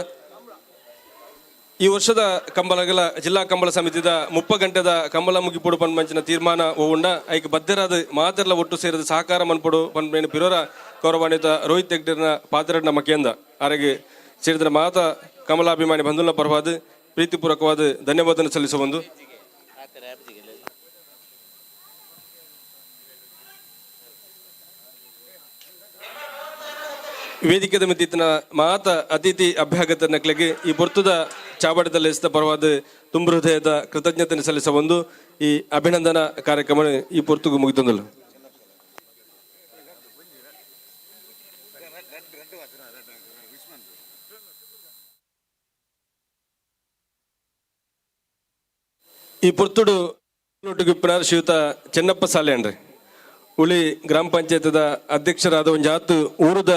ಈ ವರ್ಷದ ಕಂಬಳಗಳ ಜಿಲ್ಲಾ ಕಂಬಳ ಸಮಿತಿದ 30 ಗಂಟೆದ ಕಂಬಳ ಮುಗಿಪೋಡು ಪನ್ಪಂಚಿನ ತೀರ್ಮಾನ ಉಂಡ ಐಕ್ ಬದ್ಧರಾದ ಮಾತೆರ್ಲ ಒಟ್ಟು ಸೇರಿದ ಸಹಕಾರ ಮನ್ಪೋಡು ಪನ್ಪೇನು ಪಿರೋರ ಗೌರವಾನ್ವಿತ ರೋಹಿತ್ ಹೆಗ್ಡೆರ್ನ ಪಾತ್ರ ನಮ್ಮ ಕೇಂದ್ರ ಆರೆಗೆ ಸೇರಿದ ಮಾತ ಕಮಲಾಭಿಮಾನಿ ಬಂಧುಗಳ ಪರವಾದ ಪ್ರೀತಿಪೂರ್ವಕವಾದ ಧನ್ಯವಾದ ಸಲ್ಲಿಸುವ ಒಂದು ವೇದಿಕೆದ ಮಿತಿನ ಮಾತ ಅತಿಥಿ ಅಭ್ಯಾಗತ ನಕ್ಲೆಗೆ ಈ ಪೊರ್ತುದ ಚಾವಡದಲ್ಲಿ ಎಸ್ತ ಪರವಾದ ತುಂಬ ಹೃದಯದ ಕೃತಜ್ಞತೆ ಸಲ್ಲಿಸ ಒಂದು ಈ ಅಭಿನಂದನಾ ಕಾರ್ಯಕ್ರಮ ಈ ಪೊರ್ತುಗು ಮುಗಿತಂದಲ್ಲ. ಈ ಪುರ್ತುಡು ನೋಟುಗಿಪ್ಪಿನಾರ್ ಶ್ರೀಯುತ ಚೆನ್ನಪ್ಪ ಸಾಲೆ ಅನ್ರಿ ಉಳಿ ಗ್ರಾಮ ಪಂಚಾಯತದ ಅಧ್ಯಕ್ಷರಾದ ಒಂದು ಜಾತು ಊರದ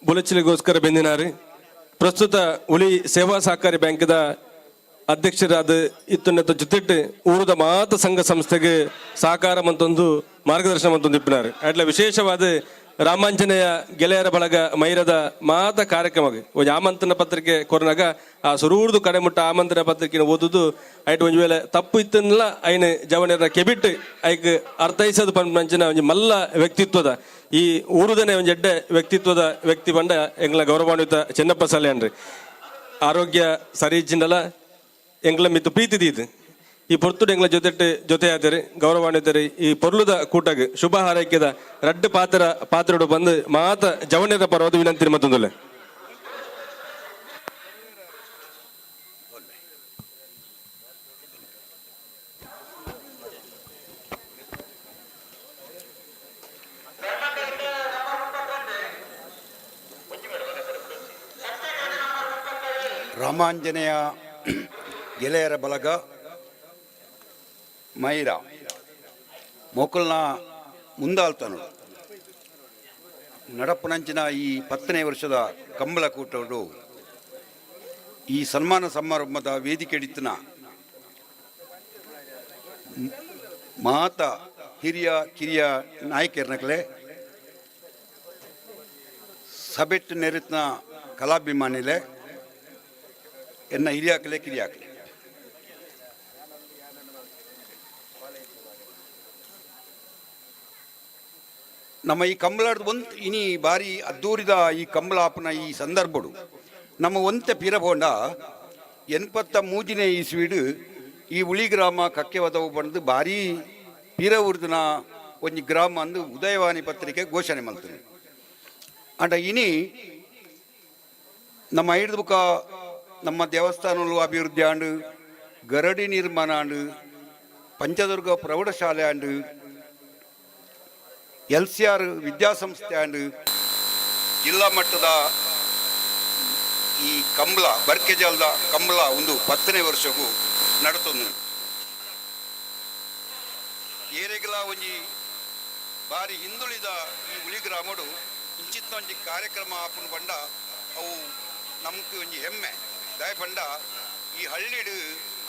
ಬುಲಚಿಲಿಗೋಸ್ಕರ ಬೆಂದಿನಾರು. ಪ್ರಸ್ತುತ ಉಳಿ ಸೇವಾ ಸಹಕಾರಿ ಬ್ಯಾಂಕ್ದ ಅಧ್ಯಕ್ಷರಾದ ಇತ್ತುನ್ನತ ಜೊತೆಟ್ಟು ಊರದ ಮಾತ ಸಂಘ ಸಂಸ್ಥೆಗೆ ಸಹಕಾರ ಮಂತೊಂದು ಮಾರ್ಗದರ್ಶನ ಮಂತೊಂದು ಇಪ್ಪಿನಾರು. ಅಟ್ಲ ವಿಶೇಷವಾದ ರಾಮಾಂಜನೇಯ ಗೆಳೆಯರ ಬಳಗ ಮೈರದ ಮಾತ ಕಾರ್ಯಕ್ರಮ ಒಂದು ಆಮಂತ್ರಣ ಪತ್ರಿಕೆ ಕೊರನಾಗ ಆ ಸುರೂರ್ದು ಕಡೆ ಮುಟ್ಟ ಆಮಂತ್ರಣ ಪತ್ರಿಕೆ ಓದುದು ಐಟ್ ಒಂದು ವೇಳೆ ತಪ್ಪು ಇತ್ತನ್ನೆಲ್ಲ ಐನ ಜವನಿಯರ ಕೆಬಿಟ್ಟು ಐಕ್ ಅರ್ಥೈಸೋದು ಪಂಚಿನ ಒಂದು ಮಲ್ಲ ವ್ಯಕ್ತಿತ್ವದ ಈ ಊರುದನೇ ಒಂದು ಎಡ್ಡೆ ವ್ಯಕ್ತಿತ್ವದ ವ್ಯಕ್ತಿ ಬಂಡ ಎಂಗ್ಲ ಗೌರವಾನ್ವಿತ ಚೆನ್ನಪ್ಪ ಸಾಲೆ ಅನ್ರಿ. ಆರೋಗ್ಯ ಸರಿ ಇಚ್ಚಿಂಡಲ್ಲ ಎಂಗ್ಲ ಮಿತ್ತು ಪ್ರೀತಿ ಇದು ಈ ಪೊರ್ತುಡು ಎಂಗ್ಲ ಜೊತೆ ಆತರಿ ಗೌರವಾನ್ವಿತರಿ ಈ ಪೊರ್ಲುದ ಕೂಟಗೆ ಶುಭ ಹಾರೈಕೆದ ರಡ್ಡು ಪಾತ್ರಡು ಬಂದು ಮಾತ ಜವಣ್ಯರ ಪರವಾದ ವಿನಂತಿ ಮತ್ತೊಂದುಲೆ. ರಾಮಾಂಜನೇಯ ಗೆಳೆಯರ ಬಳಗ ಮೈರಾ ಮೊಕಲ್ನ ಮುಂದಾಲ್ತನು ನಡಪನಂಚಿನ ಈ 10ನೇ ವರ್ಷದ ಕಂಬಳ ಕೂಟರು ಈ ಸನ್ಮಾನ ಸಮಾರಂಭದ ವೇದಿಕೆ ಹಿಡಿತನ ಮಾತ ಹಿರಿಯ ಕಿರಿಯ ನಾಯಕರನಕಲೆ ಸಭೆಟ್ಟು ನೆರೆತನ ಕಲಾಭಿಮಾನಿಲೆ ಎನ್ನ ಹಿರಿಯಾಕಲೆ ಕಿರಿಯಾಕಲೆ ನಮ್ಮ ಈ ಕಂಬಳದ ಒಂದು ಇನಿ ಬಾರಿ ಅದ್ದೂರಿದ ಈ ಕಂಬಳಾಪನ ಈ ಸಂದರ್ಭಡು ನಮ್ಮ ಒಂತೆ ಪಿರಬೋಂಡ 83ನೇ ಇಸ್ವಿಡು ಈ ಉಳಿ ಗ್ರಾಮ ಕಕ್ಕೆ ಒದವು ಬಂದು ಭಾರಿ ಪಿರ ಉರ್ದಿನ ಒಂದು ಗ್ರಾಮ ಅಂದು ಉದಯವಾಣಿ ಪತ್ರಿಕೆ ಘೋಷಣೆ ಮಾಡ್ತೀನಿ ಅಂಡ ಇನಿ ನಮ್ಮ ಐದು ಬುಕ್ಕ ನಮ್ಮ ದೇವಸ್ಥಾನಗಳು ಅಭಿವೃದ್ಧಿ ಆಂಡು ಗರಡಿ ನಿರ್ಮಾಣ ಆಂಡು ಪಂಚದುರ್ಗ ಪ್ರೌಢಶಾಲೆ ಆಂಡು LCR ವಿದ್ಯಾಸಂಸ್ಥೆ ಆಂಡ್ ಜಿಲ್ಲಾ ಮಟ್ಟದ ಈ ಕಂಬಳ ಬರ್ಕೆಜಾಲದ ಕಂಬಳ ಒಂದು 10ನೇ ವರ್ಷಗೂ ನಡತೊಂದು ಏರೆಗಲ ಒಂಜಿ ಬಾರಿ ಹಿಂದುಳಿದ ಈ ಉಳಿ ಗ್ರಾಮಡು ಇಂಚಿತ್ತ ಒಂಜಿ ಕಾರ್ಯಕ್ರಮ ಆಪುನ ಬಂಡ ಅವು ನಮ್ಗೆ ಒಂಜಿ ಹೆಮ್ಮೆ ದಯ ಬಂಡ ಈ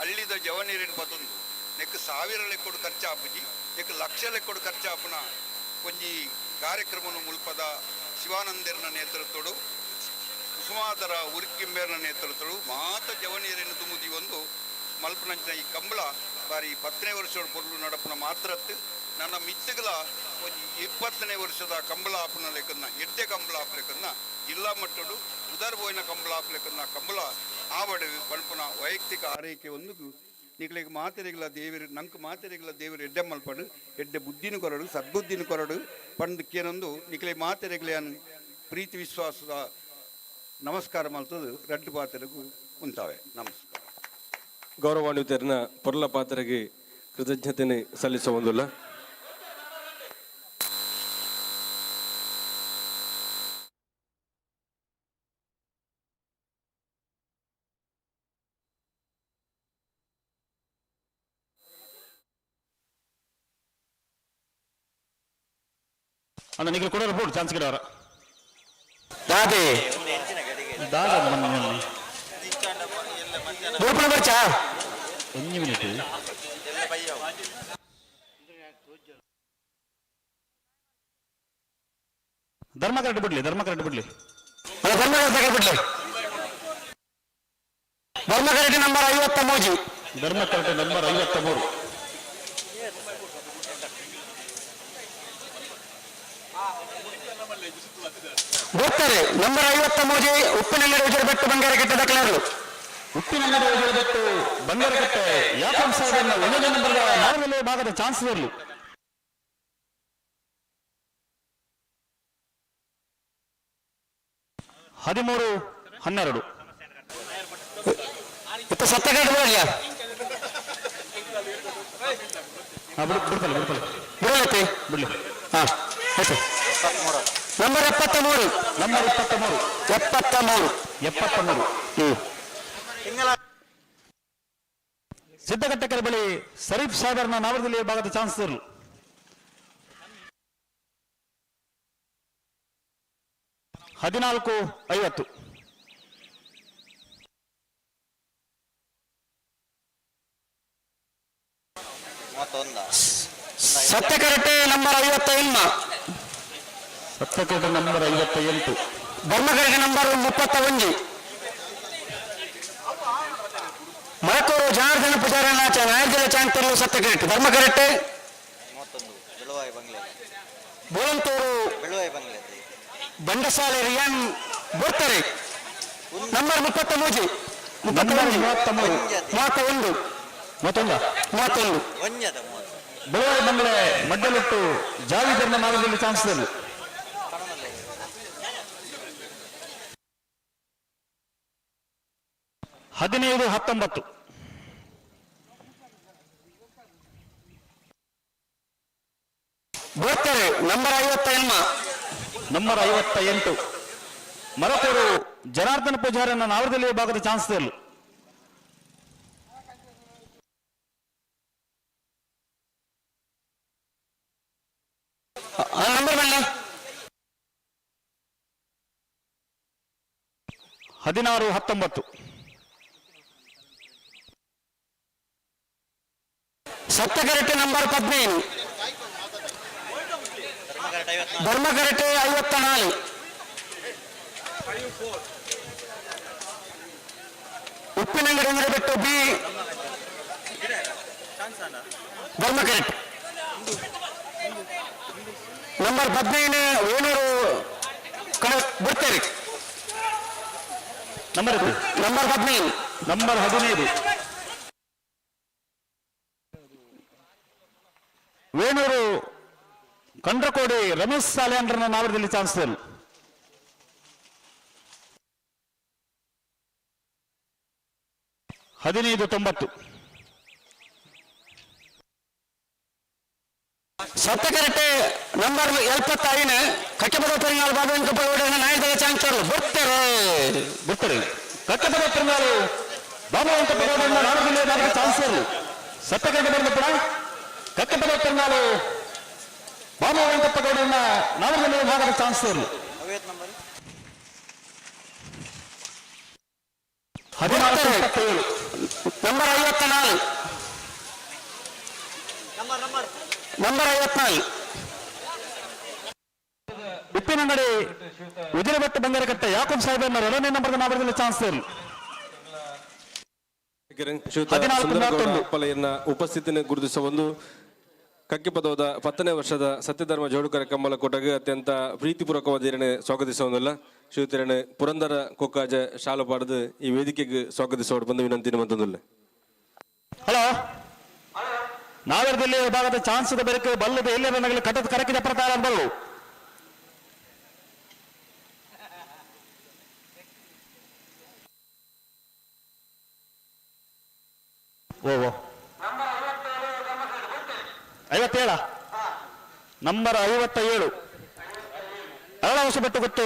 ಹಳ್ಳಿದ ಜವನೀರಿನ ಬತ್ತೊಂದು ನೆಕ್ ಸಾವಿರ ಲೆಕ್ಕೊಡು ಖರ್ಚಾಪುಜಿ ನೆಕ್ ಲಕ್ಷ ಲೆಕ್ಕೊಡು ಖರ್ಚಾಪುನ ಒಂಜಿ ಕಾರ್ಯಕ್ರಮವನ್ನು ಮುಲ್ಪದ ಶಿವಾನಂದರ್ನ ನೇತೃತ್ವಡು ಕುಸುಮಾಧರ ಉರ್ಕಿಂಬೇರ್ನ ನೇತೃತ್ವಡು ಮಾತ ಜವನೀರಿನ ತುಮುದಿ ಒಂದು ಮಲ್ಪನಂಚಿನ ಈ ಕಂಬಳ ಬಾರಿ 10ನೇ ವರ್ಷದ ಪೊರ್ಲು ನಡಪನ ಮಾತ್ರತ್ತು ನನ್ನ ಮಿತ್ತಗಳ ಒಂದು 20ನೇ ವರ್ಷದ ಕಂಬಳ ಆಪನ ಲೆಕ್ಕನ್ನ ಎಡ್ಡೆ ಕಂಬಳ ಆಪಲೆಕ್ಕನ್ನ ಜಿಲ್ಲಾ ಮಟ್ಟಡು ಉದರ್ಬೋಯಿನ ಕಂಬಳ ಆಪಲೆಕ್ಕನ್ನ ಕಂಬಳ ಆವಡು ಪಂಪನ ವೈಯಕ್ತಿಕ ಆರೈಕೆ ಒಂದು ನಿಗಳಿಗೆ ಮಾತೆರೆಗಳ ದೇವರು ನಂಗೆ ಮಾತೆರೆಗಳ ದೇವರು ಎಡ್ಡೆ ಮಲ್ಪಡು ಎಡ್ಡೆ ಬುದ್ಧಿನ ಕೊರಡು ಸದ್ಬುದ್ಧಿನ ಕೊರಡು ಪಂದಕ್ಕೇನೊಂದು ನಿಮಗೆ ಮಾತೆರೆಗಳೇನು ಪ್ರೀತಿ ವಿಶ್ವಾಸದ ನಮಸ್ಕಾರ ಮಲ್ತದು ರಡ್ಡು ಪಾತ್ರೆಗೂ ಉಂಟಾವೆ. ನಮಸ್ಕಾರ. ಗೌರವಾನ್ವಿತರನ್ನ ಪೊರ್ಲ ಪಾತ್ರೆಗೆ ಕೃತಜ್ಞತೆ ಸಲ್ಲಿಸುವ ಒಂದಿಲ್ಲ. ಅಣ್ಣ ನೀವು ಕೊಡೋರು ಬೋರ್ಡ್ ಚಾನ್ಸ್ ಗಿಡವರ ದಾದೆ ದಾದ ಬನ್ನಿ ಬೋರ್ಪಣ ಬರ್ಚಾ 1 ಮಿನಿಟ್ ಧರ್ಮ ಕರೆಕ್ಟ್ ಬಿಡ್ಲಿ ಧರ್ಮ ಕರೆಕ್ಟ್ ನಂಬರ್ 53 ಧರ್ಮ ಕರೆಕ್ಟ್ ನಂಬರ್ 53 ಗೊತ್ತಾರೆ ನಂಬರ್ 53 ಉಪ್ಪಿನಂಗಡಿ ಉಜರಬೆಟ್ಟು ಬಂಗಾರಕಟ್ಟೆದ ಕಲರ್ಲು ಉಪ್ಪಿನಂಗಡಿ ಉಜರಬೆಟ್ಟು ಬಂಗಾರಕಟ್ಟೆ ಯಾಕಂತ ಸಾಹೇಬನ 1ನೇ ನಂಬರ್ದ 4ನೇ ಭಾಗದ ಚಾನ್ಸ್ ಇರಲು 13-12 ಮತ್ತೆ ಸತ್ತಗಡೆ ಬಿಡಲಿಲ್ಲ ಬಿಡಲೈತಿ ಬಿಡ್ಲಿ ಹಾ ಆಯ್ತು ನಂಬರ್ 73 ನಂಬರ್ 73 ಸಿದ್ದಗಟ್ಟೆಕರ ಬಳಿ ಶರೀಫ್ ಸಾಗರ್ನ ನಾವರದಲ್ಲಿ ಭಾಗದ ಚಾನ್ಸಲರ್ 14:50. ಸತ್ಯಕರಟೆ ನಂಬರ್ 51 ಸತ್ಯಕರಟೆ ನಂಬರ್ 58 ಧರ್ಮಕರಟೆ ನಂಬರ್ 31 ಮಳಕೂರು ಜನಾರ್ದನ ಪೂಜಾರನಾಚ ನಾಯಕರ ಚಾಂತರು ಸತ್ಯಕರಟೆ ಧರ್ಮಕರಟೆ ಬೋಳಂತೂರು ಬಂಡಸಾಲೆ ರಿಯಾನ್ ಬೋರ್ತರೆ ನಂಬರ್ 31 ಬೆಳವಾಯಿ ಬಂಗಲೆ ಮಡ್ಡಲೊಟ್ಟು ಜಾವಿದರ್ನ ನಾವದಲ್ಲಿ ಚಾನ್ಸಲರ್ 15-19 ಬೋರ್ತರೆ ನಂಬರ್ 58 ಮರಕೂರು ಜನಾರ್ದನ ಪೂಜಾರನ ನಾವರದಲ್ಲಿ ಭಾಗದ ಚಾನ್ಸಲರ್ ನಂಬರ್ ಬನ್ನಿ 16-19 ಸತ್ಯಕರಟೆ ನಂಬರ್ 15 ಧರ್ಮಕರಟೆ 54 ಉಪ್ಪಿನಂಗಡಿ ಅಂದ್ರೆ ಬಿಟ್ಟು ಬಿ ಧರ್ಮಕರಟೆ ನಂಬರ್ 15 ಓನೂರು ಬಿಡ್ತೇವೆ ನಂಬರ್ 15 ವೇಣೂರು ಕಂಡ್ರಕೋಡಿ ರಮೇಶ್ ಸಾಲೆಂಡ್ರನ ನಾವರದಲ್ಲಿ ಚಾನ್ಸಲರ್ 15-90 ಸತ್ಯಕರಟೆ ನಂಬರ್ 75 ಕಕ್ಕೆಪದ ಪೆರಿನಾಳು ಬಾಬು ವೆಂಕಪ್ಪಗೌಡನ ನಾಯಕರ ಚಾಂಚರು ಬಿಡ್ತಾರೆ ಕಕ್ಕಪದ ಪೆರಿನಾಳು ಬಾಬು ವೆಂಕಪ್ಪಗೌಡನ ನಾವರದಲ್ಲಿ ಭಾಗದ ಚಾನ್ಸಲರ್ ಸತ್ಯಕರಟೆ ಬಂದ ಕೂಡ ಕಕ್ಕಪದ ಪೆರಿನಾಳು ಬಾಬು ವೆಂಕಪ್ಪಗೌಡನ ನಾವರದಲ್ಲಿ ಭಾಗದ ಚಾನ್ಸಲರ್ 16-27 ನಂಬರ್ 54 ಉಪ್ಪಿನಂಗಡಿ ಉಜಿರಬೆಟ್ಟು ಬಂಗಾರಕಟ್ಟೆ ಯಾಕೂಬ್ ಸಾಹೇಬನ 2ನೇ ನಂಬರ್ದ ನಾವರದಲ್ಲಿ ಚಾನ್ಸಲರ್ 14-21 ಉಪಸ್ಥಿತಿಯನ್ನು ಗುರುತಿಸುವ ಒಂದು ಕಕ್ಕಿಪದವಾದ 10ನೇ ವರ್ಷದ ಸತ್ಯಧರ್ಮ ಜೋಡುಕರ ಕಮ್ಮಲಕೋಟಗೆ ಅತ್ಯಂತ ಪ್ರೀತಿಪೂರ್ವಕವಾದ ಏರನೆ ಸ್ವಾಗತಿಸುವುದಿಲ್ಲ ಶ್ರೀತಿರಣೆ ಪುರಂದರ ಕೊಕ್ಕಾಜ ಶಾಲು ಪಾಡದು ಈ ವೇದಿಕೆಗೆ ಸ್ವಾಗತಿಸೋಡು ಬಂದು ವಿನಂತಿ ಮತ್ತೊಂದಿಲ್ಲ. ಹಲೋ ನಾಗರದಲ್ಲಿ ಭಾಗದ ಚಾನ್ಸದ ಬೆರಕೆ ಬಲ್ಲದ ಎಲ್ಲರ ನಗಲು ಕಟ್ಟದ ಕರಕಿದ ಪ್ರಕಾರ ಬಲ್ಲು ಓ 57 ನಂಬರ್ 57 ಅರಳವಶ ಬೆಟ್ಟು ಗೊತ್ತು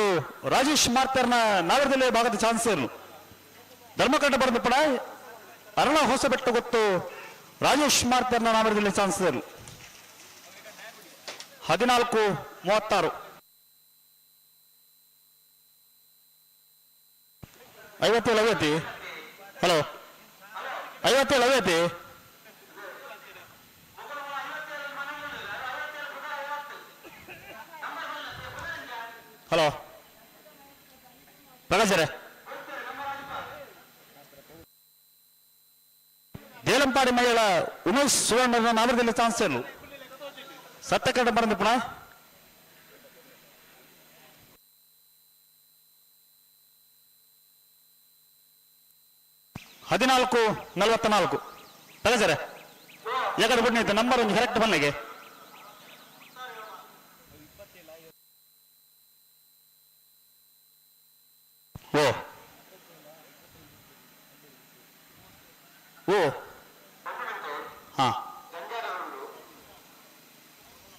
ರಾಜೇಶ್ ಮಾರ್ತರ್ನ ನಾಗರದಲ್ಲಿ ಭಾಗದ ಚಾನ್ಸಲರ್ ಧರ್ಮಕಂಡ ಬರೆದ ಪಡ ಅರಳ ಹೊಸ ಬೆಟ್ಟು ಗೊತ್ತು ರಾಜೇಶ್ ಮಾರ್ತರ್ನ ನಾಮರದಲ್ಲಿ ಚಾನ್ಸಲರ್ 14-36 57 ಹಲೋ 57 ಹಲೋ ಪ್ರಕಾಶರೇ ದೇಲಂಪಾಡಿ ಮಹಿಳ ಉಮೇಶ್ ಸುವರ್ಣನ ನಾಮರದಲ್ಲಿ ಚಾನ್ಸಲರ್ ಸತ್ಯಕಂಡ ಬರೆದ ಪುಣ ಹದಿನಾಲ್ಕು 44 ಪ್ರಕಾಶರೇ ಯಾಕಡೆ ಬಿಡ್ನಿತ್ತು ನಂಬರ್ ಒಂದು ಕರೆಕ್ಟ್ ಬನ್ನಿಗೆ ಓ ಓ ಹಾ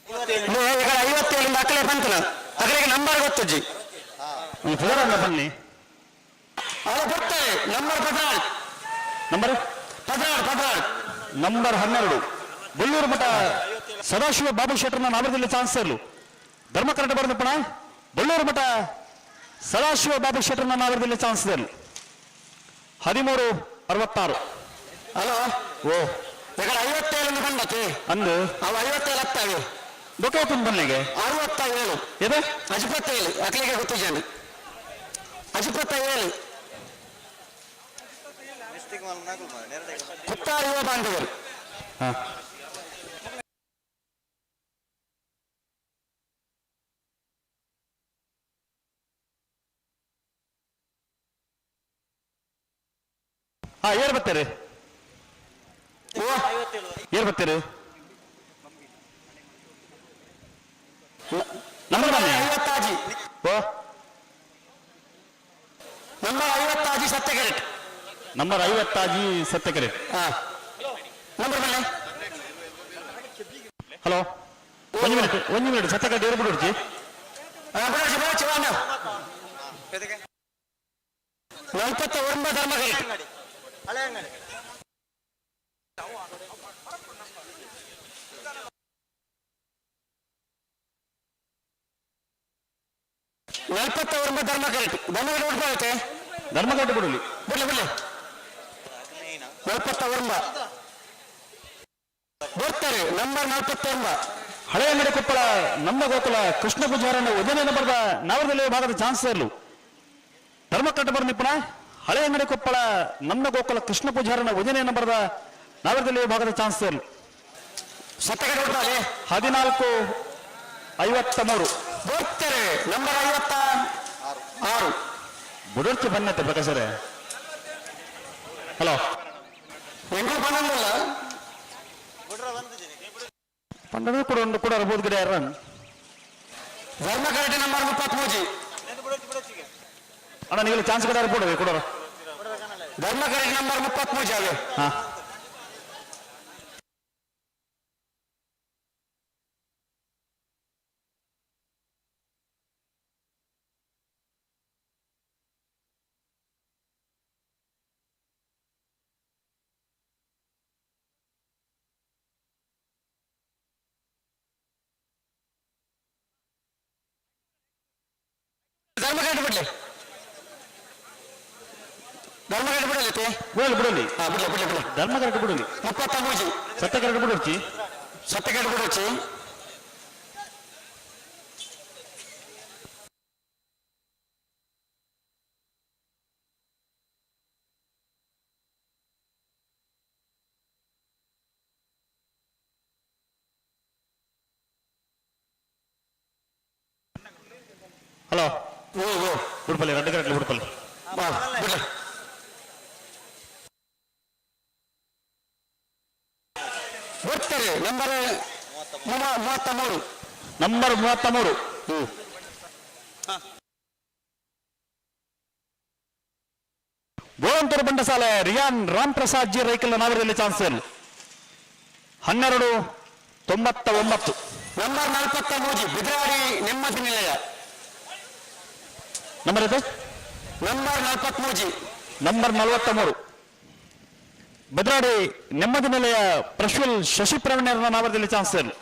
57 ಅಕಲೆ ಬಂತನ ಅಕಲೆಗೆ ನಂಬರ್ ಗೊತ್ತಜ್ಜಿ ಫೋರನ್ನ ಬನ್ನಿ ಅವ ಬರ್ತಾರೆ ನಂಬರ್ 14 ನಂಬರ್ 12 ಬಳ್ಳೂರು ಮಠ ಸದಾಶಿವ ಬಾಬು ಶೆಟ್ಟರ್ನ ನಾವರದಲ್ಲಿ ಚಾನ್ಸ್ ಇರಲು ಧರ್ಮ ಕರೆಕ್ಟ್ ಬರೆದಪ್ಪಣ ಬಳ್ಳೂರು ಮಠ ಸದಾಶಿವ ಬಾಬು ಶೆಟ್ಟರ್ನ ನಾವರದಲ್ಲಿ ಚಾನ್ಸ್ ಇರಲು 1366 ಹಲೋ ಓ ಈಗ 57 ಬಂದಕ್ಕೆ ಅಂದು ಅವ 57 ಹತ್ತಾವೆ ಗೊತ್ತಾಯ್ತು ಬನ್ನಿಗೆ 67 ಇದೆ 57 ಅಕಲೆಗೆ ಗೊತ್ತಿದ್ದಾನೆ 57 ಕುತ್ತಾರ ಯುವ ಬಾಂಧವರು ಹಾ ಹಾ ಏರ್ ಬರ್ತೀರಿ ಏರ್ ಬರ್ತೀರಿ ನಂಬರ್ ಬನ್ನಿ 50 ಓ ನಂಬರ್ 50 ಸತ್ಯ ಕರೆಕ್ಟ್ ನಂಬರ್ 50 ಸತ್ಯಕರೆ ಹಾ ನಂಬರ್ ಬನ್ನಿ ಹಲೋ ಒಂದು ಮಿನಿಟ್ ಸತ್ಯಕರೆ ಏರ್ ಬಿಡ್ರಿ ಬರೋಚಿ 49 ಧರ್ಮ ಕರೆಕ್ಟ್ 49 ಧರ್ಮ ಕರೆಕ್ಟ್ ಧರ್ಮಗಡೆ ಉಡ್ಬಾರತ್ತೆ ಧರ್ಮಗಡ್ಡೆ ಬಿಡಲಿ ಬಿಡ್ಲಿ 49 ಬರ್ತಾರೆ ನಂಬರ್ 49 ಹಳೆಯ ಅಂಗಡಿ ಕೊಪ್ಪಳ ನಮ್ಮ ಗೋಕುಲ ಕೃಷ್ಣ ಪೂಜಾರನ ಉದಯನ ಬರೆದ ನಾವರದಲ್ಲಿ ಭಾಗದ ಚಾನ್ಸ್ ಇರಲು ಧರ್ಮಕಟ್ಟ ಬರ ನಿಪುಣ ಹಳೆಯ ಅಂಗಡಿ ಕೊಪ್ಪಳ ನಮ್ಮ ಗೋಕುಲ ಕೃಷ್ಣ ಪೂಜಾರನ ಉದಯನ ಬರೆದ ನಾವರದಲ್ಲಿ ಭಾಗದ ಚಾನ್ಸ್ ಇರಲು ಸತ್ಯಗಡೆ ಉಡ್ಬಾರೆ 1453 ಬರ್ತಾರೆ ನಂಬರ್ 56 ಬುಡರ್ಚಿ ಬನ್ನತ್ತೆ ಪ್ರಕಾಶರೇ ಹಲೋ ಎಂಟು ಬಂದಿಲ್ಲ ಪಂಡದ ಕೂಡ ಒಂದು ಕೂಡ ಇರ್ಬೋದು ಗಿಡ ಯಾರ ಧರ್ಮ ಕರೆಕ್ಟ್ ನಂಬರ್ 33 ಅಣ್ಣ ನೀವು ಚಾನ್ಸ್ ಗಿಡ ಇರ್ಬೋದು ಕೊಡೋರು ಧರ್ಮ ಕರೆಕ್ಟ್ ನಂಬರ್ 33 ಅವೆ ಹಾ ಧರ್ಮ ಕರೆಕ್ಟ್ ಬಿಡ್ಲಿ ಬಿಡಲಿ ಹಾ ಬಿಡ್ಲಿ ಧರ್ಮ ಕರೆಕ್ಟ್ ಬಿಡಲಿ 33 ಸತ್ಯ ಕರೆಕ್ಟ್ ಬಿಡೋರ್ಚಿ ಸತ್ಯಗಡೆ ಬಿಡೋಚಿ ಹಲೋ ಓ ಬಿಡ್ಪಲ್ಲಿ ರೆಡ್ ಕರೆಕ್ಟ್ ಬಿಡ್ಪಲ್ಲಿ ಬಿಡ್ಲಿ ಬರ್ತಾರೆ ನಂಬರ್ 33 ನಂಬರ್ 33 ಗೋವಂತೂರು ಬಂಡಸಾಲೆ ರಿಯಾನ್ ರಾಮ್ ಪ್ರಸಾದ್ ಜಿ ರೈಕಲ್ ನಾವರದಲ್ಲಿ ಚಾನ್ಸ್ ಇಲ್ಲ 1299 ನಂಬರ್ 43 ಬಿದ್ರಾಡಿ ನೆಮ್ಮದಿ ನಿಲಯ ನಂಬರ್ ಇದೆ ನಂಬರ್ 43 ನಂಬರ್ 43 ಭದ್ರಾಡಿ ನೆಮ್ಮದಿ ನಿಲಯ ಪ್ರಶ್ವಲ್ ಶಶಿ ಪ್ರವೀಣ್ಯರ ನಾವರದಲ್ಲಿ ಚಾನ್ಸ್ ಇಲ್ಲ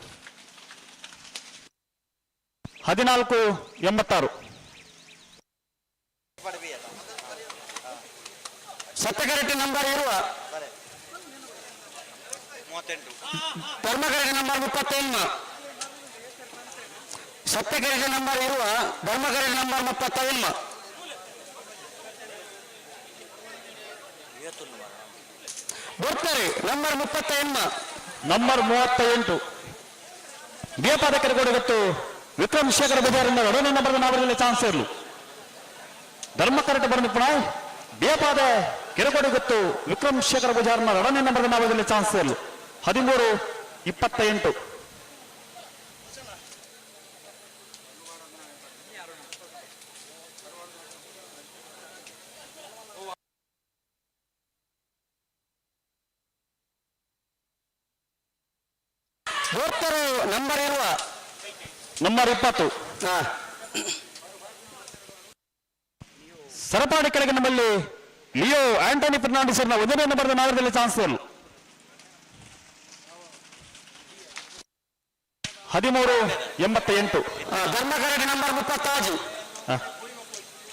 1486 ಸತ್ಯಕರೆಕ್ಟ್ ನಂಬರ್ ಇರುವ ಧರ್ಮಕರೆಕ್ಟ್ ನಂಬರ್ 21 ಸತ್ಯಕರೆಕ್ಟ್ ನಂಬರ್ ಇರುವ ಧರ್ಮಕರೆಕ್ಟ್ ನಂಬರ್ 21 ಬರ್ತಾರೆ ನಂಬರ್ 28 ನಂಬರ್ 38 ಬಿಯಪಾದಕರ ಗೊತ್ತು ವಿಕ್ರಮ್ ಶೇಖರ್ ಬಜಾರಿಂದ ಎರಡನೇ ನಂಬರ್ ನಾವರಲ್ಲಿ ಚಾನ್ಸ್ ಇರಲು ಧರ್ಮ ಕರೆಕ್ಟ್ ಬರೆದು ಪುನಃ ಬೇಪಾದ ಕೆರಗೋಡಿ ಗೊತ್ತು ವಿಕ್ರಮ್ ಶೇಖರ್ ಬಜಾರ್ನ ಎರಡನೇ ನಂಬರ್ ನಾವರಲ್ಲಿ ಚಾನ್ಸ್ ಇರಲು 1328 ನಂಬರ್ ಇರುವ ನಂಬರ್ 20 ಸರಪಾಡಿ ಕೆಳಗೆ ನಮ್ಮಲ್ಲಿ ಲಿಯೋ ಆಂಟೋನಿ ಫರ್ನಾಂಡಿಸರ್ನ 1ನೇ ನಂಬರ್ನ ನಾವರದಲ್ಲಿ ಚಾನ್ಸ್ ಇಲ್ಲ. 1388. ಧರ್ಮಕರಡಿ ನಂಬರ್ 36.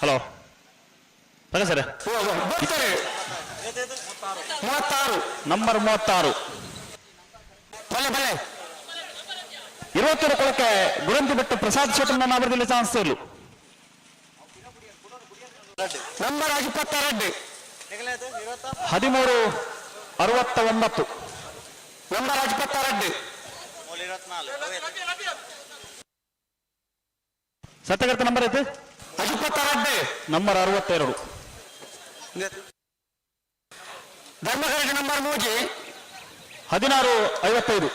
ಹಲೋ ಬರ ಸರ್ 36 ನಂಬರ್ 36. ಬಲೆ ಬಲೆ 20 ಕೊಳಕ್ಕೆ ಗುರಂತಿ ಬಿಟ್ಟು ಪ್ರಸಾದ್ ಶೆಟ್ಟರ್ನ ನಾವರದಲ್ಲಿ ಚಾನ್ಸ್ ಇಲ್ಲ. ನಂಬರ್ 22. 1369. ನಂಬರ್ 22. ಸತ್ಯಗರ್ತ ನಂಬರ್ ಐತೆ 22. ನಂಬರ್ 62. ಧರ್ಮಕರಡಿ ನಂಬರ್ 3. 1655.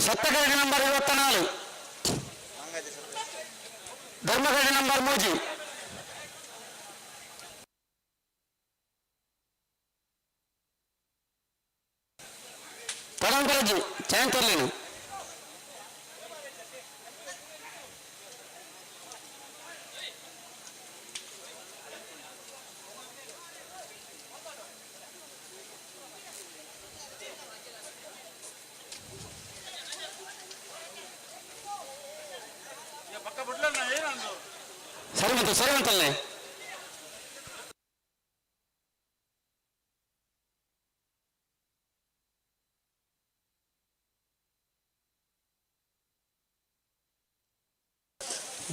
ಸತ್ಯಗರಡಿ ನಂಬರ್ 24. ಧರ್ಮಗರಡಿ ನಂಬರ್ 3. ಪರಂಪರಜಿ ಚಾಂತರ್ಲಿನ ಸರಿವಂತಲ್ಲೇ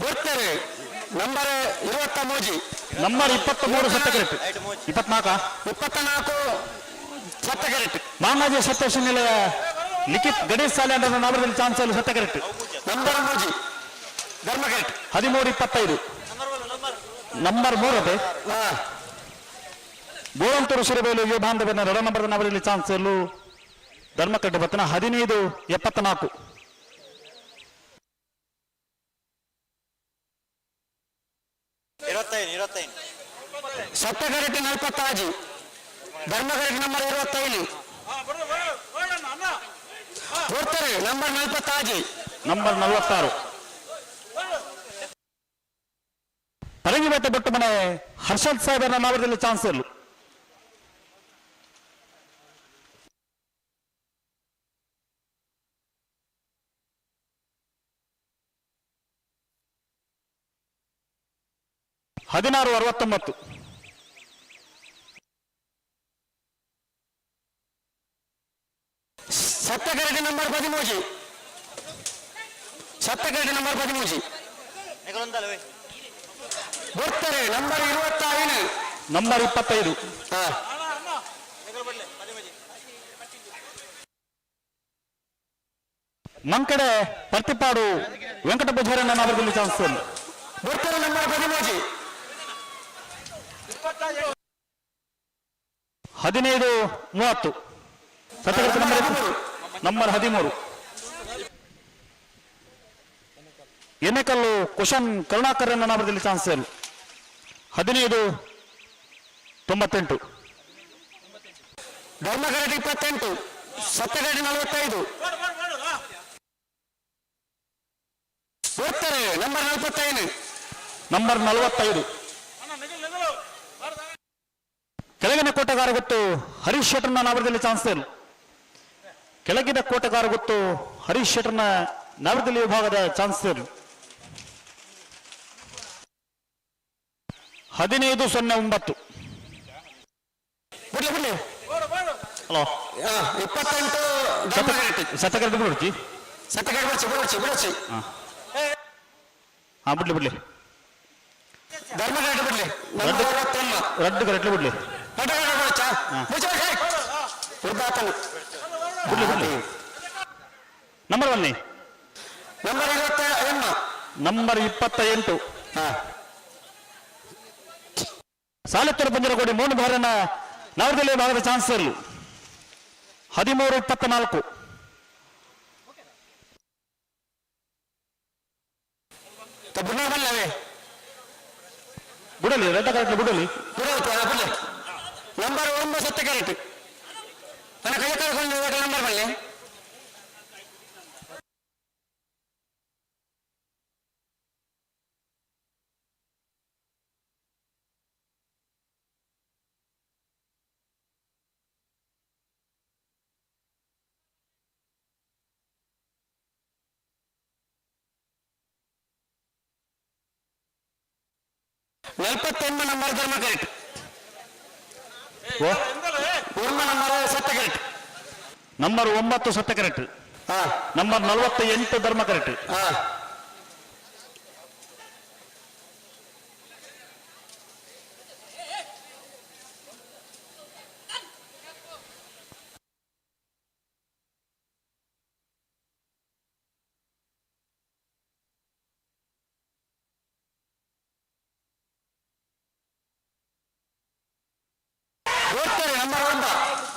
ಬರ್ತಾರೆ ನಂಬರ್ 23. ನಂಬರ್ 23 ಸತ್ಯಗರಟ್ 24 ಸತ್ಯಗರಟ್ ಮಾಂಗಾಜಿ ಸತ್ಯೇಶ ನಿಲಯ ಲಿಖಿತ್ ಗಣೇಶ್ ಸಾಲೆ ಅಂತ ನಾವರದಲ್ಲಿ ಚಾನ್ಸ್ ಇಲ್ಲ. ಸತ್ಯಗರಟ್ ನಂಬರ್ 3. ಧರ್ಮಗರಟ್ 1325. ನಂಬರ್ 3 ಅದೇ ಗೋವಂತೂರು ಸಿರಿಬೇಲು ಯುವ ಬಾಂಧವ್ಯನ 2 ನಂಬರ್ ನಾವರಲ್ಲಿ ಚಾನ್ಸ್ ಇಲ್ಲೂ. ಧರ್ಮಕಟ್ಟ ಬತ್ತನ 1574. ಸತ್ಯಗರಟಿ 46. ಧರ್ಮಗರಟಿ ನಂಬರ್ 25. ಬರ್ತಾರೆ ನಂಬರ್ 46. ನಂಬರ್ 46. ಪರಂಗಿಬೇಟೆ ಬಿಟ್ಟು ಮನೆ ಹರ್ಷದ್ ಸಾಹೇಬರ ನಾವರದಲ್ಲಿ ಚಾನ್ಸ್ ಇಲ್ಲ. ಹದಿನಾರು 69. ಸತ್ಯಗರಟಿ ನಂಬರ್ 13. ಸತ್ಯಗರಟಿ ನಂಬರ್ 13. ಬರ್ತಾರೆ ನಂಬರ್ 25. ನಂಬರ್ 25. ಮಂಕಡೆ ಪರ್ತಿಪಾಡು ವೆಂಕಟ ಪೂಜಾರನ್ನ ನಾವರದಲ್ಲಿ ಚಾನ್ಸ್ ಇಲ್ಲ. ಬರ್ತಾರೆ ನಂಬರ್ 13. 1530. ಸತ್ಯಗರ್ತ ನಂಬರ್ 13. ಎಣ್ಣೆಕಲ್ಲು ಕುಶನ್ ಕರುಣಾಕರನ್ನ ನಾವರದಲ್ಲಿ ಚಾನ್ಸ್ ಇಲ್ಲ. 1598. ಧರ್ಮಗರಟಿ 28. ಸತ್ಯಗರಟಿ 45. ಬರ್ತಾರೆ ನಂಬರ್ 45. ನಂಬರ್ 45. ಕೆಳಗಿನ ಕೋಟೆಗಾರ ಗೊತ್ತು ಹರೀಶ್ ಶೆಟ್ಟರ್ನ ನಾವರದಲ್ಲಿ ಚಾನ್ಸ್ ಇಲ್ಲ. ಕೆಳಗಿನ ಕೋಟೆಗಾರ ಗೊತ್ತು ಹರೀಶ್ ಶೆಟ್ಟರ್ನ ನಾವರದಲ್ಲಿ ವಿಭಾಗದ ಚಾನ್ಸ್ ಇಲ್ಲ. 1509. ಬಿಡ್ಲಿ ಹಲೋ 28. ಸತ್ಯಗರಟಿ ಬಿಡ್ತಿ ಸತ್ಯಗರಟಿ ಬಿಡಚ್ಚಿ ಹಾ ಬಿಡ್ಲಿ ಧರ್ಮಗರಟಿ ಬಿಡ್ಲಿ ರಡ್ಡು ಗರಟ್ಲಿ ಬಿಡ್ಲಿ ಬಿಡ್ಲಿ ನಂಬರ್ 1. ನಂಬರ್ 28. ನಂಬರ್ 28. ಸಾಲುತ್ತರ ಪಂಜರಗೋಡಿ 3 ಬಾರಿನ ನವರದಲ್ಲಿ ಭಾಗದ ಚಾನ್ಸ್ ಇಲ್ಲ. 1324. ಬಿಡಲಿ ರೆಡ್ಡ ಕರೆಕ್ಟ್ ಬಿಡಲಿ. ನಂಬರ್ 9 ಸತ್ಯಗರಟಿ ನನ್ನ ಕೈ ಕಳ್ಕೊಂಡು ನಂಬರ್ ಬರಲಿ. ನಲವತ್ತೊಂದು ನಂಬರ್ ಧರ್ಮ ಕರೆಕ್ಟ್. ನಂಬರ್ ಸತ್ಯ ಕರೆಕ್ಟ್. ನಂಬರ್ 9 ಸತ್ಯ ಕರೆಕ್ಟ್. ನಂಬರ್ 48 ಧರ್ಮ ಕರೆಕ್ಟ್.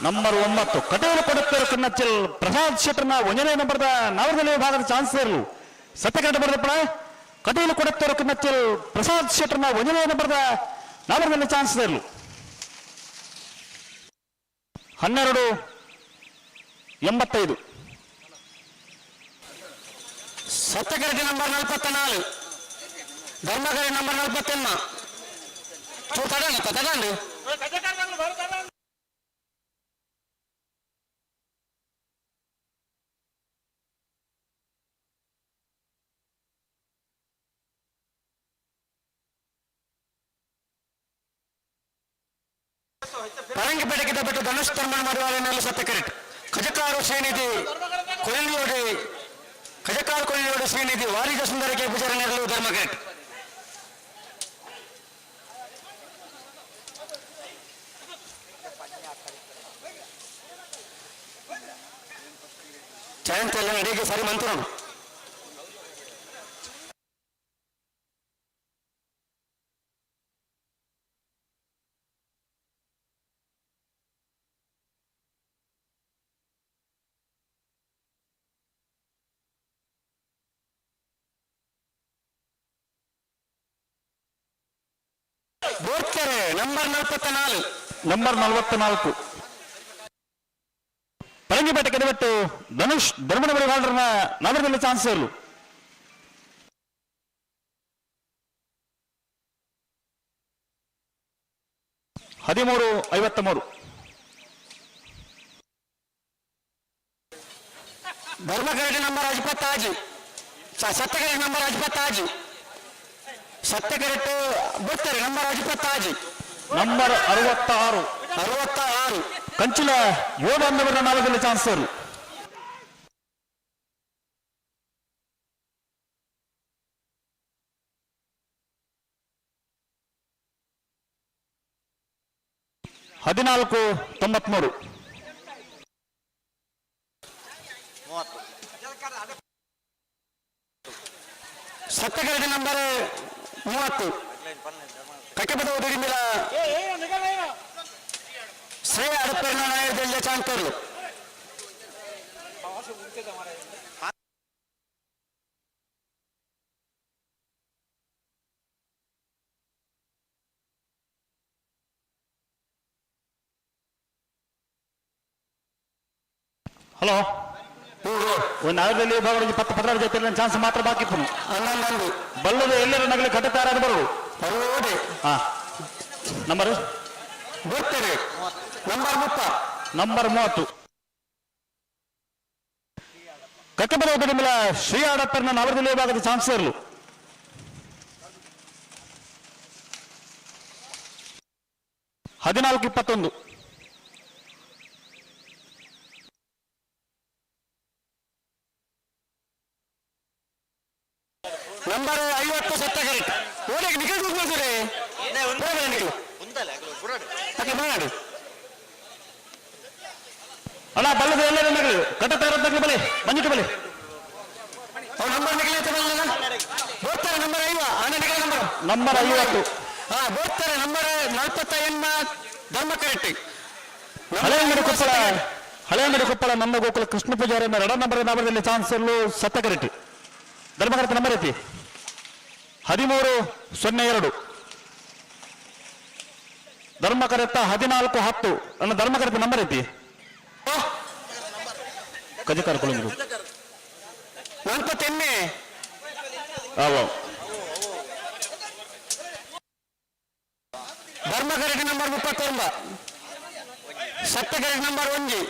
ನಂಬರ್ 9 ಕಟೀಲು ಕೊಡುತ್ತಾರೆ ಕಣ್ಣಚ್ಚಲ್ ಪ್ರಸಾದ್ ಶೆಟ್ಟರ್ನ 1ನೇ ನಂಬರ್ದ ನವರದಲ್ಲಿ ಭಾಗದ ಚಾನ್ಸ್ ಇರಲು ಸತ್ಯ ಕರೆಕ್ಟ್ ಬರೆದಪ್ಪ. ಕಟೀಲು ಕೊಡುತ್ತಾರೆ ಕಣ್ಣಚ್ಚಲ್ ಪ್ರಸಾದ್ ಶೆಟ್ಟರ್ನ 1ನೇ ನಂಬರ್ದ ನವರದಲ್ಲಿ ಚಾನ್ಸ್ ಇರಲು 12:85 ಸತ್ಯ ಕರೆಕ್ಟ್. ನಂಬರ್ 44 ಧರ್ಮ ಕರೆಕ್ಟ್. ನಂಬರ್ 41 ತಗೊಂಡು ಪರಂಗಿಪೇಟೆಗೆ ಬಿಟ್ಟು ಧನುಷ್ ತರ್ಮಣ ಮಾಡುವ ಸತ್ಯ ಕರೆಕ್ಟ್. ಕಜಕಾರು ಶ್ರೀನಿಧಿ ಕೊಯ್ಲಿಯೋಡಿ ಕಜಕಾರು ಕೊಯ್ಲಿಯೋಡಿ ಶ್ರೀನಿಧಿ ವಾರಿಜ ಸುಂದರಕ್ಕೆ ಪೂಜಾರ ನೆರಳು ಧರ್ಮ ಕರೆಕ್ಟ್. ಜಯಂತಿ ಎಲ್ಲ ನಡೆಗೆ ಸರಿ ಮಂತ್ರ ಬೋರ್ಕೆರೆ ನಂಬರ್ 44 ನಂಬರ್ 44 ಪರಂಗಿಪೇಟೆಗೆ ಬಿಟ್ಟು ಧನುಷ್ ಧರ್ಮದ ಬಳಿ ಬಾಲ್ರನ್ನ ನಗರದಲ್ಲಿ ಚಾನ್ಸ್ ಇರಲು 13:53 ಧರ್ಮಕರೆಕ್ಟ್. ನಂಬರ್ 25 ಸತ್ಯ ಕರೆಕ್ಟ್. ನಂಬರ್ 25 ಸತ್ಯ ಕರೆಕ್ಟ್. ಬೋರ್ಕೆರೆ ನಂಬರ್ 25 ನಂಬರ್ 66 ಕಂಚಿಲ 7 ನಂಬರ್ ನಗರದಲ್ಲಿ ಚಾನ್ಸ್ ಇರಲು 14:93 ಸತ್ಯ ಕರೆಕ್ಟ್. ನಂಬರ್ 30 ಕಟ್ಟೆಪದ ಒದಗಿಂದಿಲ್ಲ ಶ್ರೇಯ ಅಡಪರ್ನ ನಾಯಕದಲ್ಲಿ ಚಾನ್ಸ್ ಇರಲು ಹಲೋ ಒಂದು ನಗರದಲ್ಲಿ ಭಾಗ 10 ಜೊತೆ ಚಾನ್ಸ್ ಮಾತ್ರ ಬಾಕಿ ಇತ್ತು. ಬಲ್ಲದು ಎಲ್ಲರ ನಗಲಿ ಕಟ್ಟುತ್ತಾರೆ ಅದು ಬರು ಹಾ ನಂಬರ್ ಬೋರ್ಕೆರೆ ನಂಬರ್ 30 ಕಟ್ಟೆಪದ ಒದಗಿಂದಿಲ್ಲ ಶ್ರೀ ಆಡಪ್ಪರ್ನ ನಗರದಲ್ಲಿ ಭಾಗದ ಚಾನ್ಸ್ ಇರಲು 14:21 ನಂಬರ್ 50 ಸತ್ಯ ಕರೆಕ್ಟ್. ಓಡಿಗೆ ನಿಖಿಲ್ ಕೂತ್ಕೊಳ್ತೀರಿ ಮಾಡಿ ಅಣ್ಣ ಬಲ್ಲದು ಎಲ್ಲರ ನಗಲಿ ಕಟ್ಟುತ್ತಾರೆ ನಗಲಿ ಬಲೆ ಬಂದಿಟ್ಟು ಬಲೆ ನಂಬರ್ ನಿಖಿಲ್ ಬೋರ್ಕೆರೆ ನಂಬರ್ 50 ನಂಬರ್ 50 ಬೋರ್ಕೆರೆ ನಂಬರ್ 48 ಧರ್ಮ ಕರೆಕ್ಟ್. ಹಳೆಯಂಗಡಿ ಕೊಪ್ಪಳ ನಮ್ಮ ಗೋಕುಲ ಕೃಷ್ಣ ಪೂಜಾರಿಯನ್ನು 2 ನಂಬರ್ ನಗರದಲ್ಲಿ ಚಾನ್ಸ್ ಇರಲು ಸತ್ಯ ಕರೆಕ್ಟ್. ಧರ್ಮ ಕರೆಕ್ಟ್ ನಂಬರ್ ಐತಿ 13:02 ಧರ್ಮ ಕರೆಕ್ಟ್ 14:10 ನನ್ನ ಧರ್ಮ ಕರೆಕ್ಟ್ ನಂಬರ್ ಐತಿ ಕಜಕಾರ ಕೊಳಂದ್ರು ನಲ್ಪತ್ತೆನ್ನೆ ಅವ ಧರ್ಮಕರಡಿ ನಂಬರ್ 39 ಸತ್ಯಕರಡಿ ನಂಬರ್ 1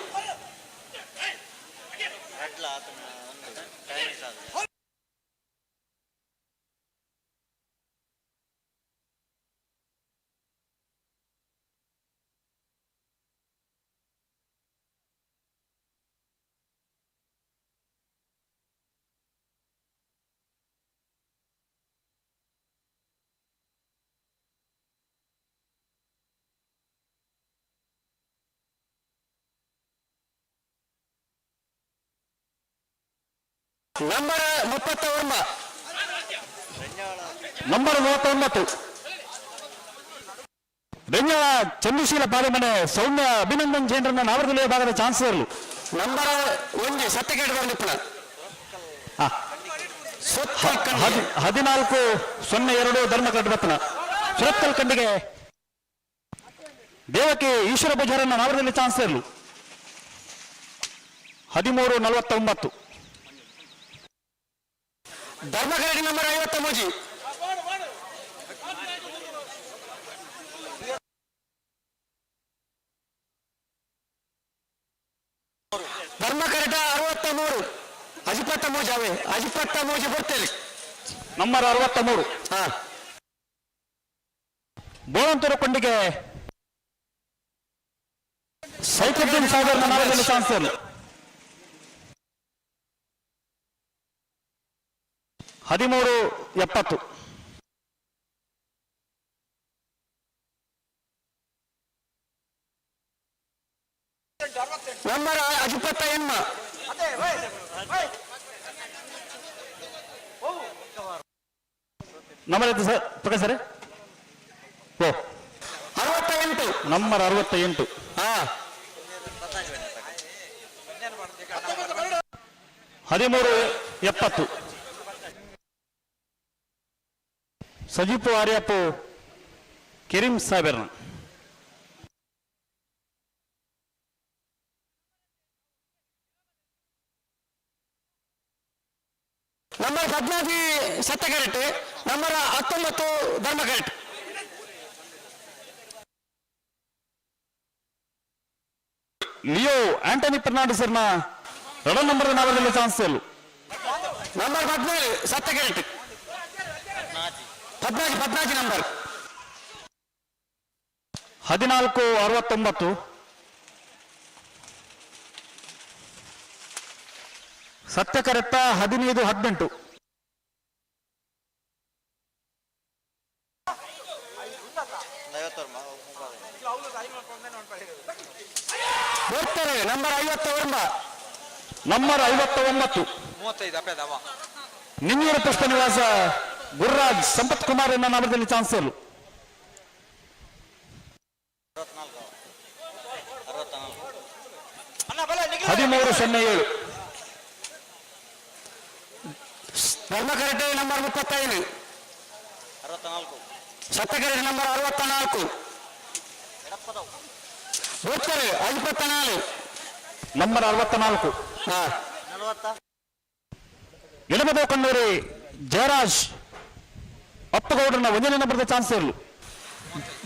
ನಂಬರ್ 39 ನಂಬರ್ 39 ಬೆಂಗಳ ಚಂದ್ರಶೀಲ ಪಾದಮನೆ ಸೌಮ್ಯ ಅಭಿನಂದನ್ ಜೈನರನ್ನ ನಾವರದಲ್ಲಿ ಭಾಗದ ಚಾನ್ಸಲರ್ಲು ನಂಬರ್ 1 ಸತ್ಯಕರಡಿ ಬರ್ಲಿಪ್ಪಳ 1402 ಧರ್ಮಕರಡಿ ಬತ್ತನ ಸುರತ್ಕಲ್ ಕಂಡಿಗೆ ದೇವಕ್ಕೆ ಈಶ್ವರ ಪೂಜಾರನ್ನ ನಾವರದಲ್ಲಿ ಚಾನ್ಸಲರ್ಲು 1349 ಧರ್ಮಕರಡಿ ನಂಬರ್ 53 ಧರ್ಮಕರಟ 63 ಅಜಿಪತ್ತ ಮೂಜಾವೆ ಅಜಿಪತ್ತ ಮೂಜಿ ಬರ್ತೇನೆ ನಂಬರ್ 63 ಬೋಳಂತೂರು ಕೊಂಡಿಗೆ ಸೈಫುದ್ದೀನ್ ಸಾಗರ್ ನಾವರದಲ್ಲಿ ಚಾನ್ಸಲರ್ 1370 ನಂಬರ್ 28 ನಂಬರ್ ಐತೆ ಸರ್ ಪ್ರಕಾಶ್ ಸರ್ ಓ 68 ನಂಬರ್ 68 1370 ಸಜೀಪು ಆರ್ಯಪ್ಪು ಕೆರಿಂ ಸಾಬೇರ್ನ ನಂಬರ್ 14 ಸತ್ಯಕರಟ್ ನಂಬರ್ 19 ಧರ್ಮಕರಟ್ ಲಿಯೋ ಆಂಟನಿ ಫರ್ನಾಂಡಿಸರ್ನ 2 ನಂಬರ್ ನಾವರದಲ್ಲಿ ಚಾನ್ಸಲ್ ನಂಬರ್ 14 ಸತ್ಯಕರಟ್ 14 ನಂಬರ್ 1469 ಸತ್ಯಕರಟ್ಟ 1518 ಬರ್ತಾರೆ ನಂಬರ್ 59 ನಂಬರ್ 59 ನಿನ್ನೂರು ಪುಷ್ಪ ನಿವಾಸ ಗುರುರಾಜ್ ಸಂಪತ್ ಕುಮಾರ್ ಎನ್ನ ನಾಮದಲ್ಲಿ ಚಾನ್ಸಲ್ 1307 ಧರ್ಮಕರಟ್ ನಂಬರ್ 35 ಸತ್ಯಕರಟ್ ನಂಬರ್ 64 ಬರ್ತಾರೆ 54 ನಂಬರ್ 64 ಎಡಮದ ಕಣ್ಣೂರಿ ಜಯರಾಜ್ ಅಪ್ಪಗೌಡರನ್ನ 1ನೇ ನಂಬರ್ದ ಚಾನ್ಸಲ್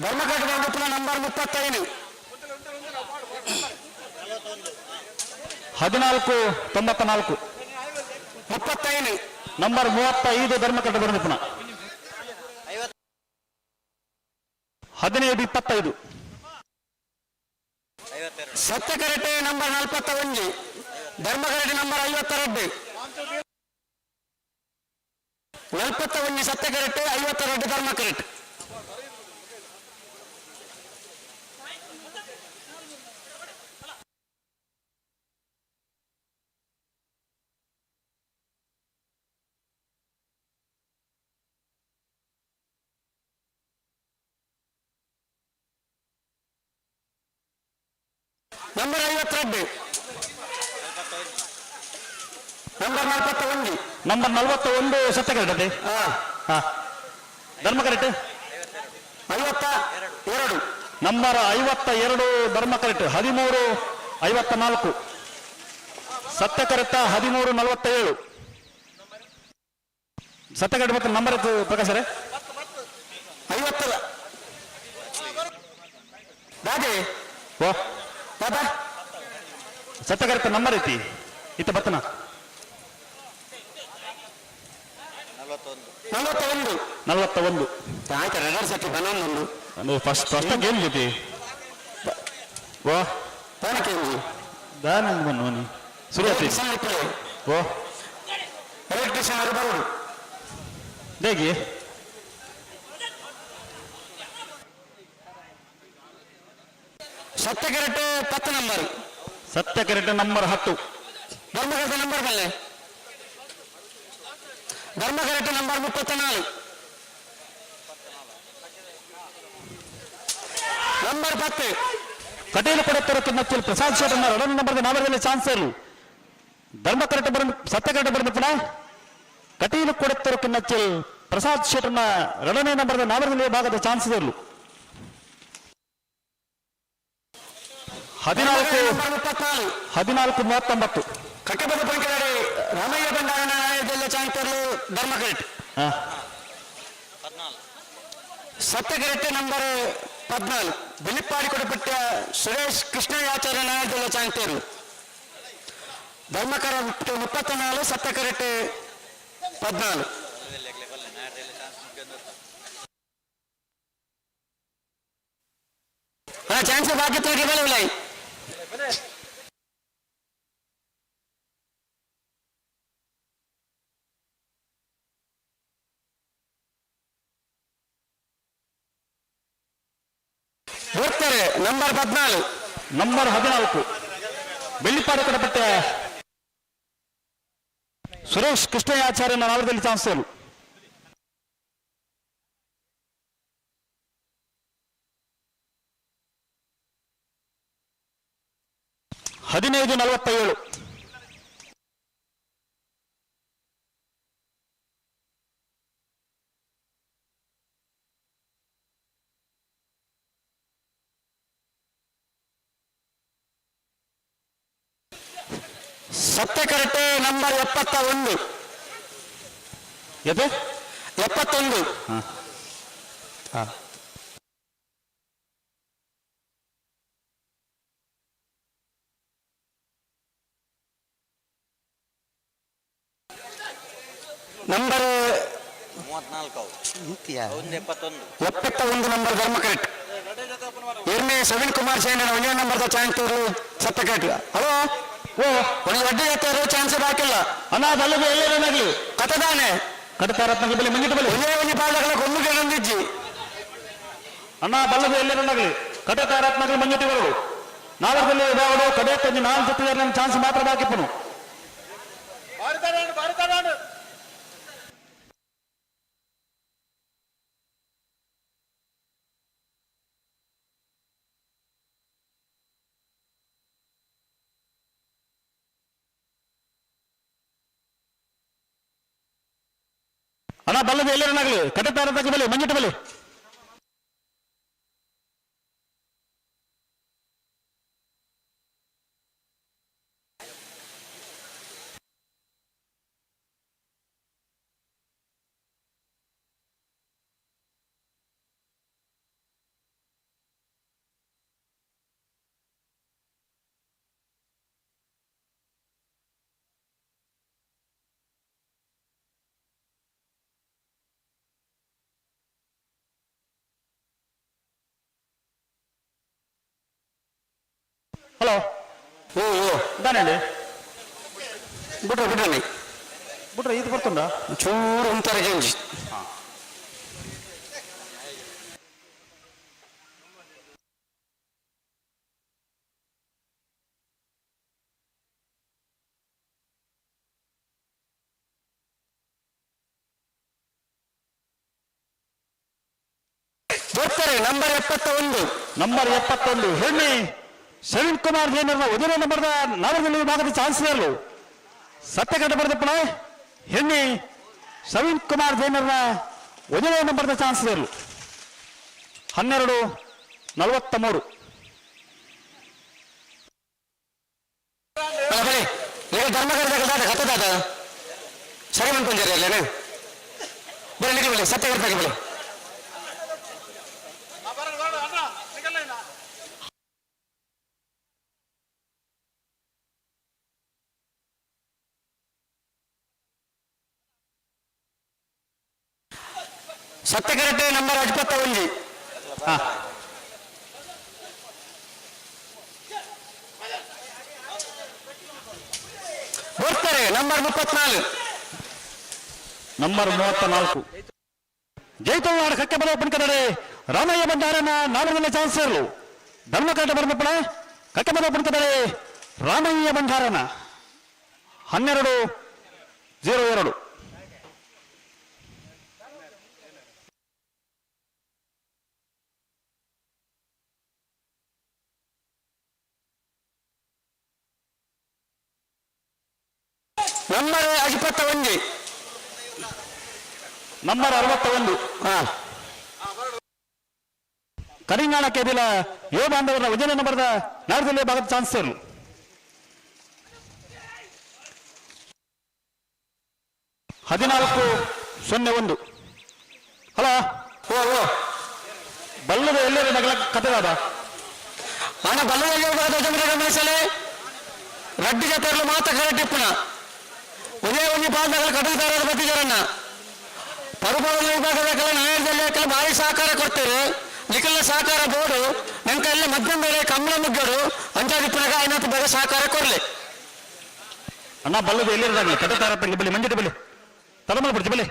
ಧರ್ಮಕರಟ್ ನಂಬರ್ 35 1494 35 ನಂಬರ್ 35 ಧರ್ಮಕಟ್ಟ ಬರೆದಿಪ್ಪನ 1525 ಸತ್ಯಕರಟ್ ನಂಬರ್ 41 ಧರ್ಮಕರಟ್ ನಂಬರ್ 52 41 ಸತ್ಯಕರಟ್ 52 ಧರ್ಮಕರಟ್ ನಂಬರ್ 52 ನಂಬರ್ 41 ನಂಬರ್ 41 ಸತ್ಯಕರಟೆ ಧರ್ಮಕರಟ್ 52 ನಂಬರ್ 52 ಧರ್ಮಕರಟ್ 13 54. ಸತ್ಯಕರೆತ 1347. ಸತ್ಯಕರೆತ ನಂಬರ್ ಇತ್ತು ಪ್ರಕಾಶರೇ 50. ರಾಜೇ ಓ ದಾದಾ ಸತ್ಯಕರೆತ ನಂಬರ್ ಐತಿ ಇತ್ತ ಬತ್ತನ 41. ಆಯ್ತು ರೆಡರ್ ಸೆಟ್ ಬನ್ನೊಂದು ಫಸ್ಟ್ ಗೇಮ್ ಜೊತೆ ಓ ತಾನಕ್ಕೆ ದಾನಂದ್ ಬನ್ನಿ ಶುರು ಓ ಎಲೆಕ್ಟ್ರಿಷಿಯನ್ ಅವರು ಬರೋದು ಹೇಗೆ ಸತ್ಯಕರೆಟ್ 10 ನಂಬರ್ ಸತ್ಯಕರೆಟ ನಂಬರ್ 10. ಧರ್ಮಕರೆಟ್ ನಂಬರ್ ಬಲ್ಲೆ ಧರ್ಮಕರೆಟ್ ನಂಬರ್ 34. ನಂಬರ್ 10 ಕಟೀಲು ಕೊಡುತ್ತಿರೋ ನಚ್ಚಲ್ ಪ್ರಸಾದ್ ಶೇಟನ್ನ ಎರಡನೇ ನಂಬರ್ದ ನಾವರಲ್ಲಿ ಚಾನ್ಸ್ ಇರಲು ಧರ್ಮಕರೆಟ ಬರ ಸತ್ಯಕರೆಟ ಬರಬೇಕಲ್ಲ ಕಟೀಲು ಕೊಡುತ್ತಿರೋ ನಚ್ಚಲ್ ಪ್ರಸಾದ್ ಶೇಟನ್ನ ಎರಡನೇ ನಂಬರ್ದ ನಾವರಲ್ಲಿ ಭಾಗದ ಚಾನ್ಸ್ ಇರಲು 14-39. ಕಟ್ಟಬದ ಪಂಕಡೆ ರಾಮಯ್ಯ ಬಂಡಾರಣ ಜಿಲ್ಲೆ ಚಾನ್ಸ್ ಇರಲು ಧರ್ಮಕರೆಟ್ ಸತ್ಯಕರೆಟ್ ನಂಬರ್ 14 ಬಿಲಿಪ್ಪಾಡಿ ಕೊಡಪಟ್ಟ ಸುರೇಶ್ ಕೃಷ್ಣಯಾಚಾರ್ಯ ನ್ಯಾಯದಲ್ಲ ಚಾಂತೇರು ಧರ್ಮಕರೆಟ್ 34 ಸತ್ಯಕರೆಟ್ 14. ಚಾನ್ಸ್ ಬಾಕಿ ತೋಗಿ ಬಲವಿಲ್ಲ ಬರ್ತಾರೆ ನಂಬರ್ 14. ನಂಬರ್ 14 ಬೆಳ್ಳಿಪಾಡಿ ಕೊಡಪಟ್ಟ ಸುರೇಶ್ ಕೃಷ್ಣಯಾಚಾರ್ಯನ ನಾವದಲ್ಲಿ ಚಾನ್ಸ್ ಇರಲು 15-47. ಸತ್ಯಕರೆಟ್ ನಂಬರ್ 71. ಎದು 71. ನಂಬರ್ 71 ನಂಬರ್ ಧರ್ಮಕರೆಟ್ ಎರ್ಮೆ ಸವಿನ್ ಕುಮಾರ್ ಸೇನ ಒಂದೇ ನಂಬರ್ದ ಚಾನ್ಸ್ ಸತ್ಯಕರೆಟ್ ಹಲೋ ಓ ಒಂದು ಅಡ್ಡಿ ಎತ್ತಾರು ಚಾನ್ಸ್ ಬಾಕಿಲ್ಲ ಅಣ್ಣ ಬಲ್ಲದು ಎಲ್ಲೇನಾಗ್ಲಿ ಕಥದಾನೆ ಕಟತಾರತ್ನಾಗ್ಲಿ ಬೆಲೆ ಮುಂಗಿಟ್ಟು ಬೆಲೆ ಒಂದೇ ಒಂದು ಪಾದಗಳ ಕೊಂದು ನಂದಿಜ್ಜಿ ಅಣ್ಣ ಬಲ್ಲದು ಎಲ್ಲೇನಾಗ್ಲಿ ಕಟತಾರತ್ನಾಗ್ಲಿ ಮುಂಗಿಟ್ಟು ಬರೋದು ನಾವಲ್ಲಿ ಇದಾವಡು ಕಡೆ ಕೊಂಚ 4 ಸತಿ ನನ್ನ ಚಾನ್ಸ್ ಮಾತ್ರ ಬಾಕಿಪ್ಪನು ಅಣ್ಣ ಬಲ್ಲದು ಎಲ್ಲೇನಾಗ್ಲಿ ಕಟತಾರತ್ನಾಗ್ಲಿ ಬೆಲೆ ಮುಂಗಿಟ್ಟು ಬೆಲೆ ಹಲೋ ಓ ದಾನೇಳಿ ಬಿಡ್ರಿ ಬಿಟ್ರೆ ಇದು ಬರ್ತುಂಡ ಚೂರು ಅಂತಾರೆ ಗಂಜಿ ಬರ್ತಾರೆ ನಂಬರ್ 71. ನಂಬರ್ 71 ಹೆಣ್ಣಿ ಸವಿನ್ ಕುಮಾರ್ ಜೈನರ್ನ ಒಂದನೇ ನಂಬರ್ದ ನಾವದಲ್ಲಿ ಭಾಗದ ಚಾನ್ಸ್ ಇರಲು ಸತ್ಯಕಟ ಬರೆದಪ್ಪಣ ಹೆಣ್ಣಿ ಸವಿನ್ ಕುಮಾರ್ ಜೈನರ್ನ ಒಂದನೇ ನಂಬರ್ದ ಚಾನ್ಸ್ ಇರಲು 12-43. ಧರ್ಮಕರ್ತ ಕಥದಾತ ಸರಿ ಮಾಡ್ಕೊಂಡ್ರಿ ಅಲ್ಲೇನು ಬರೀ ನಿಖಿಲ್ ಬಳಿ ಸತ್ಯ ಇರ್ಬೇಕು ಬಳಿ ಸತ್ಯಕರಟೆ ನಂಬರ್ 51 ಬರ್ತಾರೆ ನಂಬರ್ 34 ನಂಬರ್ 34 ಜೈತವಾಡ ಕಕ್ಕೆ ಬರೋ ಪುಣ್ಕದರೆ ರಾಮಯ್ಯ ಬಂಡಾರನ ನಾಡದಲ್ಲಿ ಚಾನ್ಸರ್ಲು ಧರ್ಮಕರಟ ಬರ್ಮಪ್ಪಳ ಕಕ್ಕೆ ಬರೋ ಪುಣ್ಕದರೆ ರಾಮಯ್ಯ ಬಂಡಾರನ 12-02 ನಂಬರ್ 51 ನಂಬರ್ 61 ಕರಿಂಗಾಣ ಕೇದಿಲ ಯುವ ಬಾಂಧವರ ಉಜನ ನಂಬರ್ದ ನಾಡದಲ್ಲಿ ಭಾಗದ ಚಾನ್ಸರ್ಲು 14-01 ಹಲೋ ಬಲ್ಲದ ಎಲ್ಲರೂ ನಗಲ ಕಥೆವಾದ ಹಣ ಬಲ್ಲದಲ್ಲಿ ಗಮನಿಸಲೇ ರಡ್ಡಿ ಜೊತೆಯಲ್ಲೂ ಮಾತ್ರ ಕರೆಕ್ಟಿಪ್ಪಣ ಒಂದೇ ಒಂದು ಪಾದಗಳು ಕಟ್ಟುತ್ತಾರೆ ಬತ್ತಿದಾರನ್ನ ಪರುಪಾಲನ ವಿಭಾಗದ ನ್ಯಾಯದಲ್ಲಿ ಭಾರಿ ಸಹಕಾರ ಕೊಡ್ತೇವೆ ನಿಖಿಲ ಸಹಕಾರ ಬೋರ್ಡು ನಂಗೆ ಎಲ್ಲ ಮಧ್ಯಮ ಮೇಲೆ ಕಮಲ ಮುಗ್ಗರು ಅಂಚಾದಿಪ್ಪನಾಗ ಐನತ್ತು ಬೇಗ ಸಹಕಾರ ಕೊಡ್ಲಿ ಅಣ್ಣ ಬಲ್ಲದ ಎಲ್ಲಿರದಾಗಲಿ ಕಟ್ಟುತ್ತಾರ ಬಲ್ಲಿ ಮಂಜದ ಬಲ್ಲಿ ತಡಮಲ್ ಬಿಡ್ತಿ ಬಲ್ಲಿ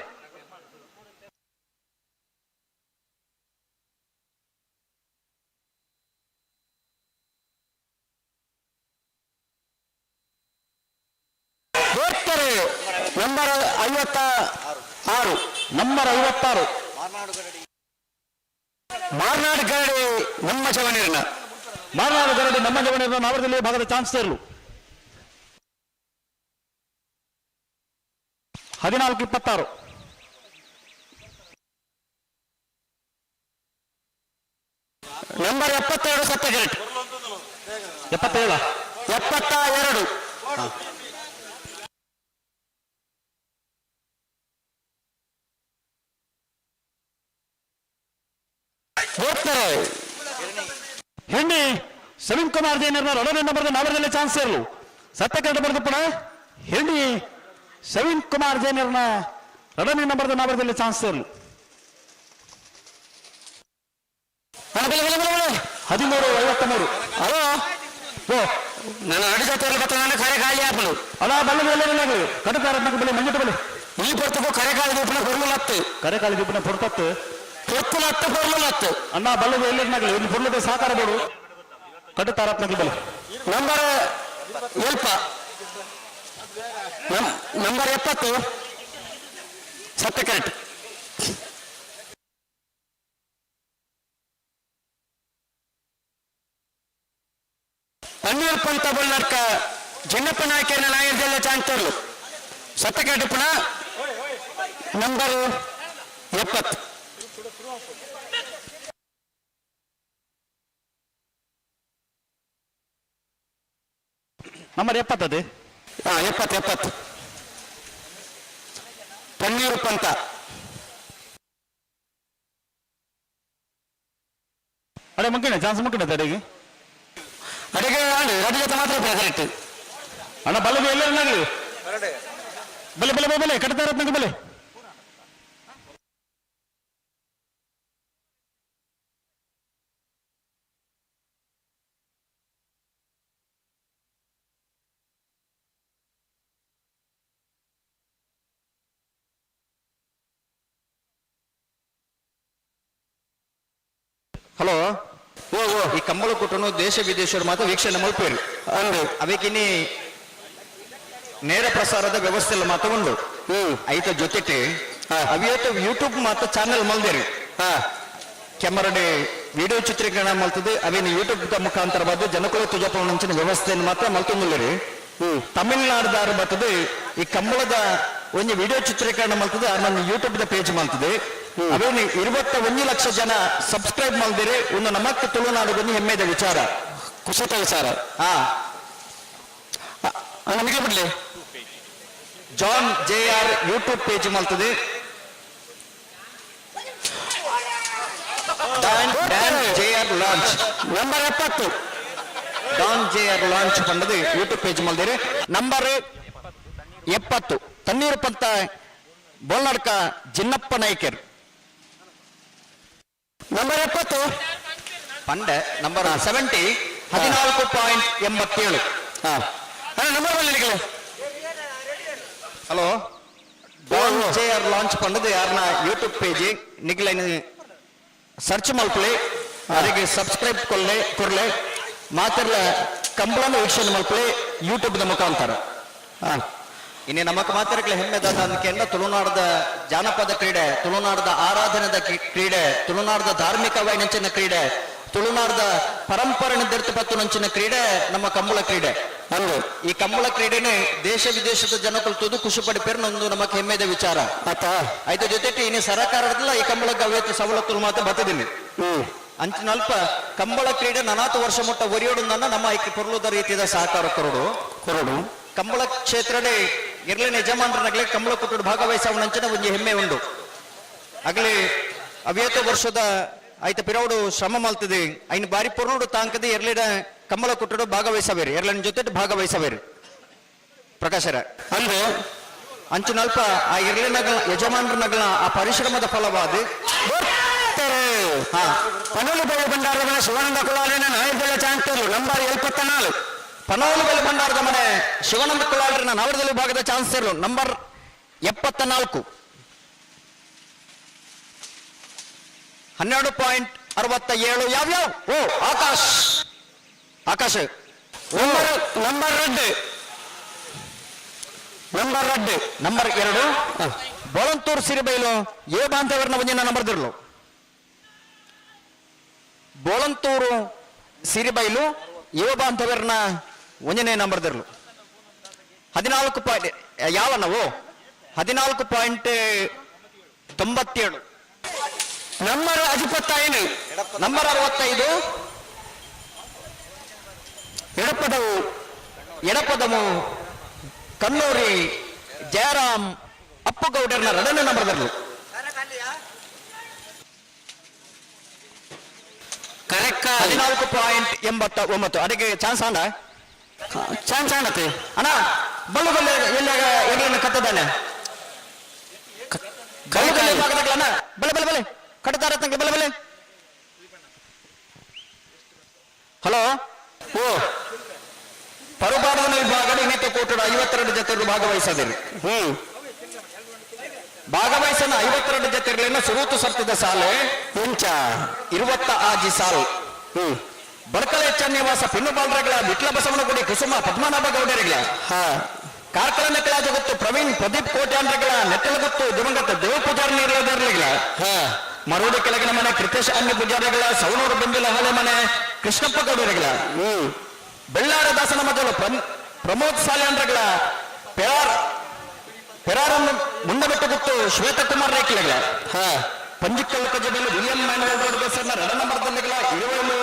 ನಂಬರ್ 56 ನಂಬರ್ 56 ಮಾರ್ನಾಡ್ ಗರಡಿ ನಮ್ಮ ಚವನೀರಿನ ಮಾರ್ನಾಡು ಗರಡಿ ನಮ್ಮ ಜವನೀರಿನ ನಾವರದಲ್ಲಿ ಭಾಗದ ಚಾನ್ಸ್ ಇರಲು 14-26 ನಂಬರ್ 72 ಸತ್ಯಗರಟ್ 72 ಹೆಣ್ಣಿ ಸಲೀಂ ಕುಮಾರ್ ಜೈನರ್ನ ರೊಡನೆ ನಂಬರ್ದ ನಾವರದಲ್ಲಿ ಚಾನ್ಸ್ ಇರಲು ಸತ್ಯಕರಟ ಬರೆದು ಪುಣ ಹೆಣ್ಣಿ ಸಲೀಂ ಕುಮಾರ್ ಜೈನರ್ನ ರೊಡನೆ ನಂಬರ್ದ ನಾವರದಲ್ಲಿ ಚಾನ್ಸ್ ಇರಲು 13-53 ಅಲೋ ನನ್ನ ಅಡಿ ಜೊತೆಯಲ್ಲಿ ಬತ್ತ ನನ್ನ ಕರೆ ಖಾಲಿ ಆಪಲು ಅಲ್ಲ ಬಲ್ಲದ ಎಲ್ಲರಿಗೂ ಕಟಕಾರ ಬಲ್ಲಿ ಮಂಜಟ ಬಲ್ಲಿ ಈ ಪೊರ್ತಕ್ಕೂ ಕರೆ ಖಾಲಿ ದೀಪನ ಕೊರ್ಮಲತ್ತು ಕರೆ ಕಾಲಿ ದೀಪನ ಪೊರ್ತತ್ತು ಪೊತ್ತಲತ್ತು ಕೊರ್ಮಲತ್ತು ಅಣ್ಣ ಬಲ್ಲದ ಎಲ್ಲರಿನಾಗಲಿ ಒಂದು ಪುರ್ಲದ ಸಾಕಾರ ಬೋಡು ಕಟುತ್ತಾರತ್ನಾಗಿ ಬಲ್ಲಿ ನಂಬರ್ ನಂಬರ್ 70 ಸತ್ಯಕರಟ್ ಅನ್ವರ್ ಪಂತ ಬೊಳ್ಳರ್ಕ ಜಿನ್ನಪ್ಪ ನಾಯಕನ ನಾಯಕದಲ್ಲ ಚಾಂತರ್ಲು ಸತ್ಯಕರಟ್ ಪುಣ ನಂಬರ್ 70 ನಂಬರ್ 70 70 ಪನ್ನೀರು ಪಂತ ಅಡೆ ಮುಗಿನ ಚಾನ್ಸ್ ಮುಗಿನ ಅಡಿಗೆ ಅಡಿಗೆ ಅಡಿಗೆ ಮಾತ್ರ ಕರೆಕ್ಟ್ ಅಣ್ಣ ಬಲ್ಲದ ಎಲ್ಲರಿನಾಗಲಿ ಬಲೆ ಬಲೆ ಬಲೆ ಕಟ್ತಾರತ್ನಾಗ ಬಲೆ ಹಲೋ ಈ ಕಂಬಳ ಕೊಟ್ಟನು ದೇಶ ವಿದೇಶರು ಮಾತ್ರ ವೀಕ್ಷಣೆ ಮಲ್ಪೇರು ಅವಕ್ಕಿನಿ ನೇರ ಪ್ರಸಾರದ ವ್ಯವಸ್ಥೆ ಎಲ್ಲ ಮಾತ್ರ ಉಂಡು ಐತ ಜೊತೆಗೆ ಅವಿಯತ್ತು ಯೂಟ್ಯೂಬ್ ಮಾತ್ರ ಚಾನೆಲ್ ಮಲ್ದೇರಿ ಕ್ಯಾಮರಾಡೆ ವಿಡಿಯೋ ಚಿತ್ರೀಕರಣ ಮಲ್ತದೆ ಅವೇನು ಯೂಟ್ಯೂಬ್ ಮುಖಾಂತರ ಬಂದು ಜನಕುಲ ತುಜಪ ನಂಚಿನ ವ್ಯವಸ್ಥೆಯನ್ನು ಮಾತ್ರ ಮಲ್ತೊಂದಿಲ್ಲರಿ ತಮಿಳ್ನಾಡುದಾರ ಬರ್ತದೆ ಈ ಕಂಬಳದ ಒಂದು ವಿಡಿಯೋ ಚಿತ್ರೀಕರಣ ಮಲ್ತದೆ ನನ್ನ ಯೂಟ್ಯೂಬ್ ಪೇಜ್ ಮಲ್ತದೆ ಅವೇನು 21 ಲಕ್ಷ ಜನ ಸಬ್ಸ್ಕ್ರೈಬ್ ಮಾಡಿದಿರಿ ಒಂದು ನಮಕ್ಕೆ ತುಳುನಾಡು ಹೆಮ್ಮೆದ ವಿಚಾರ ಕುಶಿತ ವಿಚಾರ ನಿಮಗೆ ಬಿಡ್ಲಿ ಜಾನ್ JR ಯೂಟ್ಯೂಬ್ ಪೇಜ್ ಮಲ್ತದೆ JR launch number 70 Don JR launch ಪಂಡದು ಯೂಟ್ಯೂಬ್ ಪೇಜ್ ಮಲ್ದಿರಿ ನಂಬರ್ 70 ತಣ್ಣೀರು ಪಂತ ಬೋಲ್ನಾಡ್ಕ ಜಿನ್ನಪ್ಪ ನಾಯ್ಕರ್ ನಂಬರ್ 70 ಪಂಡ ನಂಬರ್ 70 14.87 ನಂಬರ್ ಬರಲಿಲ್ಲ ಹಲೋ ಡಾನ್ JR ಲಾಂಚ್ ಪಂಡದು ಯಾರನ್ನ ಯೂಟ್ಯೂಬ್ ಪೇಜ್ ನಿಗ್ಲೈನ್ ಸರ್ಚ್ ಮಲ್ಪಲೆ ಅದಕ್ಕೆ ಸಬ್ಸ್ಕ್ರೈಬ್ ಕೊರ್ಲೆ ಮಾತಿರ್ಲ ಕಂಬಳನ ವೀಕ್ಷಣೆ ಮಲ್ಪಲೆ ಯೂಟ್ಯೂಬ್ದ ಮುಖಾಂತರ ಇನ್ನೇ ನಮಕ್ ಮಾತಿರಕ್ಲೆ ಹೆಮ್ಮೆದಾದ ಅಂದ್ಕೆಂಡ ತುಳುನಾಡದ ಜಾನಪದ ಕ್ರೀಡೆ ತುಳುನಾಡದ ಆರಾಧನದ ಕ್ರೀಡೆ ತುಳುನಾಡದ ಧಾರ್ಮಿಕ ವೈನಂಚಿನ ಕ್ರೀಡೆ ತುಳುನಾಡದ ಪರಂಪರೆ ನಿರ್ಧರಿತ ನಂಚಿನ ಕ್ರೀಡೆ ನಮ್ಮ ಕಂಬಳ ಕ್ರೀಡೆ ಅಲ್ವ ಈ ಕಂಬಳ ಕ್ರೀಡೆನೆ ದೇಶ ವಿದೇಶದ ಜನಗಳು ತುದು ಖುಷಿ ಪಡಿಪೇರು ಒಂದು ನಮಕ್ ಹೆಮ್ಮೆದ ವಿಚಾರ ಆಯ್ತು ಜೊತೆಗೆ ಇನ್ನು ಸರ್ಕಾರದಲ್ಲ ಈ ಕಂಬಳಕ್ಕೆ ಅವತ್ತು ಸವಲತ್ತು ಮಾತ್ರ ಬತ್ತದಿಲ್ಲ ಅಂಚಿನಲ್ಪ ಕಂಬಳ ಕ್ರೀಡೆ ನನಾತು ವರ್ಷ ಮುಟ್ಟ ಒರಿಯೋಡು ನಮ್ಮ ಐಕ್ಯ ಪೊರ್ಲುದ ರೀತಿಯ ಸಹಕಾರ ಕೊರಡು ಕಂಬಳ ಕ್ಷೇತ್ರಡೆ ಇರ್ಲಿನ ಯಜಮಾನರನಾಗ್ಲಿ ಕಂಬಳ ಕೊಟ್ಟು ಭಾಗವಹಿಸವನಂಚಿನ ಒಂದು ಹೆಮ್ಮೆ ಉಂಡು ಆಗ್ಲಿ ಅವ್ಯತ ವರ್ಷದ ಆಯ್ತ ಪಿರೌಡು ಶ್ರಮ ಮಲ್ತದೆ ಐನ್ ಬಾರಿ ಪೊರ್ನೋಡು ತಾಂಕದೆ ಎರ್ಲಿನ ಕಂಬಳ ಕೊಟ್ಟು ಭಾಗವಹಿಸಬೇರಿ ಎರ್ಲಿನ ಜೊತೆ ಭಾಗವಹಿಸಬೇರಿ ಪ್ರಕಾಶರ ಅಂದ್ರೆ ಅಂಚಿನಲ್ಪ ಆ ಇರ್ಲಿನಗಳ ಯಜಮಾನರನಗಳ ಆ ಪರಿಶ್ರಮದ ಫಲವಾದ ಪನೋಲು ಬೆಳೆ ಭಂಡಾರದ ಶಿವಾನಂದ ಕುಲಾಲಿನ ನಾಯಕರ ಚಾನ್ಸ್ ನಂಬರ್ 74 ಪನೋಲು ಬೆಳೆ ಭಂಡಾರದ ಮನೆ ಶಿವಾನಂದ ಕುಲಾಲಿನ ನವರದಲ್ಲಿ ಭಾಗದ ಚಾನ್ಸ್ ನಂಬರ್ 74 12.67 ಯಾವ್ಯಾವ ಓ ಆಕಾಶ್ ನಂಬರ್ 2 ಬೋಳಂತೂರು ಸಿರಿಬೈಲು ಏ ಬಾಂಧವರನ್ನ ಒಂದಿನ ನಂಬರ್ದಿರ್ಲು ಬೋಳಂತೂರು ಸಿರಿಬೈಲು ಯುವ ಬಾಂಧವರನ್ನ ಒಂದನೇ ನಂಬರ್ದಿರ್ಲು 14 ಯಾವ ನಾವು 14.97 ನಂಬರ್ 65 ನಂಬರ್ 65 ಎಡಪದಮು ಕನ್ನೂರಿ ಜಯರಾಮ್ ಅಪ್ಪುಗೌಡರ್ನ 2ನೇ ನಂಬರ್ದಿರ್ಲು ಕರೆಕ್ಟ್ 14.89 ಅದಕ್ಕೆ ಚಾನ್ಸ್ ಆಣತೆ ಅಣ್ಣ ಬಲ್ಲು ಬಲ್ಲೆ ಎಲ್ಲ ಕತ್ತದಾನೆ ಬಲೆ ಕಟ್ಟದಾರ ಬಲೆ ಹಲೋ ಓ ಪರುಪಾಡದ ವಿಭಾಗದ ಇನ್ನಿತ ಕೋಟದ 52 ಜೊತೆಗಳು ಭಾಗವಹಿಸದಿರಿ ಭಾಗವಹಿಸನ 52 ಜೊತೆಗಳನ್ನ ಸುರೂತು ಸಪ್ತದ ಸಾಲೆ ಇಂಚ 20 ಆಜಿ ಸಾಲು ಬಡಕಲ ಎಚ್ಚನ್ಯವಾಸ ಪಿನ್ನು ಬಾಲ್ರಗಳ ವಿಟ್ಲ ಬಸವನಗುಡಿ ಕುಸುಮ ಪದ್ಮನಾಭ ಗೌಡರಿಗಳ ಕಾರ್ಕಳ ನೆಕ್ಕಳ ಜಗತ್ತು ಪ್ರವೀಣ್ ಪ್ರದೀಪ್ ಕೋಟ್ಯಾಂಡ್ರಗಳ ನೆಟ್ಟಲ ಗೊತ್ತು ದಿವಂಗತ ದೇವ ಪೂಜಾರಿ ನೀರಿಗಳ ಮರುಡಿ ಕೆಳಗಿನ ಮನೆ ಕೃತೇಶ್ ಅನ್ಯ ಪೂಜಾರಿಗಳ ಸವಣೂರು ಬೆಂಬಿಲ ಹಳೆ ಮನೆ ಕೃಷ್ಣಪ್ಪ ಗೌಡರಿಗಳ ಬೆಳ್ಳಾರ ದಾಸನ ಮೊದಲು ಪ್ರಮೋದ್ ಸಾಲ್ಯಾಂಡ್ರಗಳ ಪೆರಾರನ್ನು ಮುಂಡಬೆಟ್ಟು ಗೊತ್ತು ಶ್ವೇತಕುಮಾರ್ ರೇಖೆಗಳ ಪಂಜಿಕಲ್ ಕಜಬೆಲು ವಿಲಿಯಂ ಮ್ಯಾನುವಲ್ ರೋಡ್ ಬಸ್ಸನ್ನ 2 ನಂಬರ್ದಲ್ಲಿಗಳ ಇಳುವಲು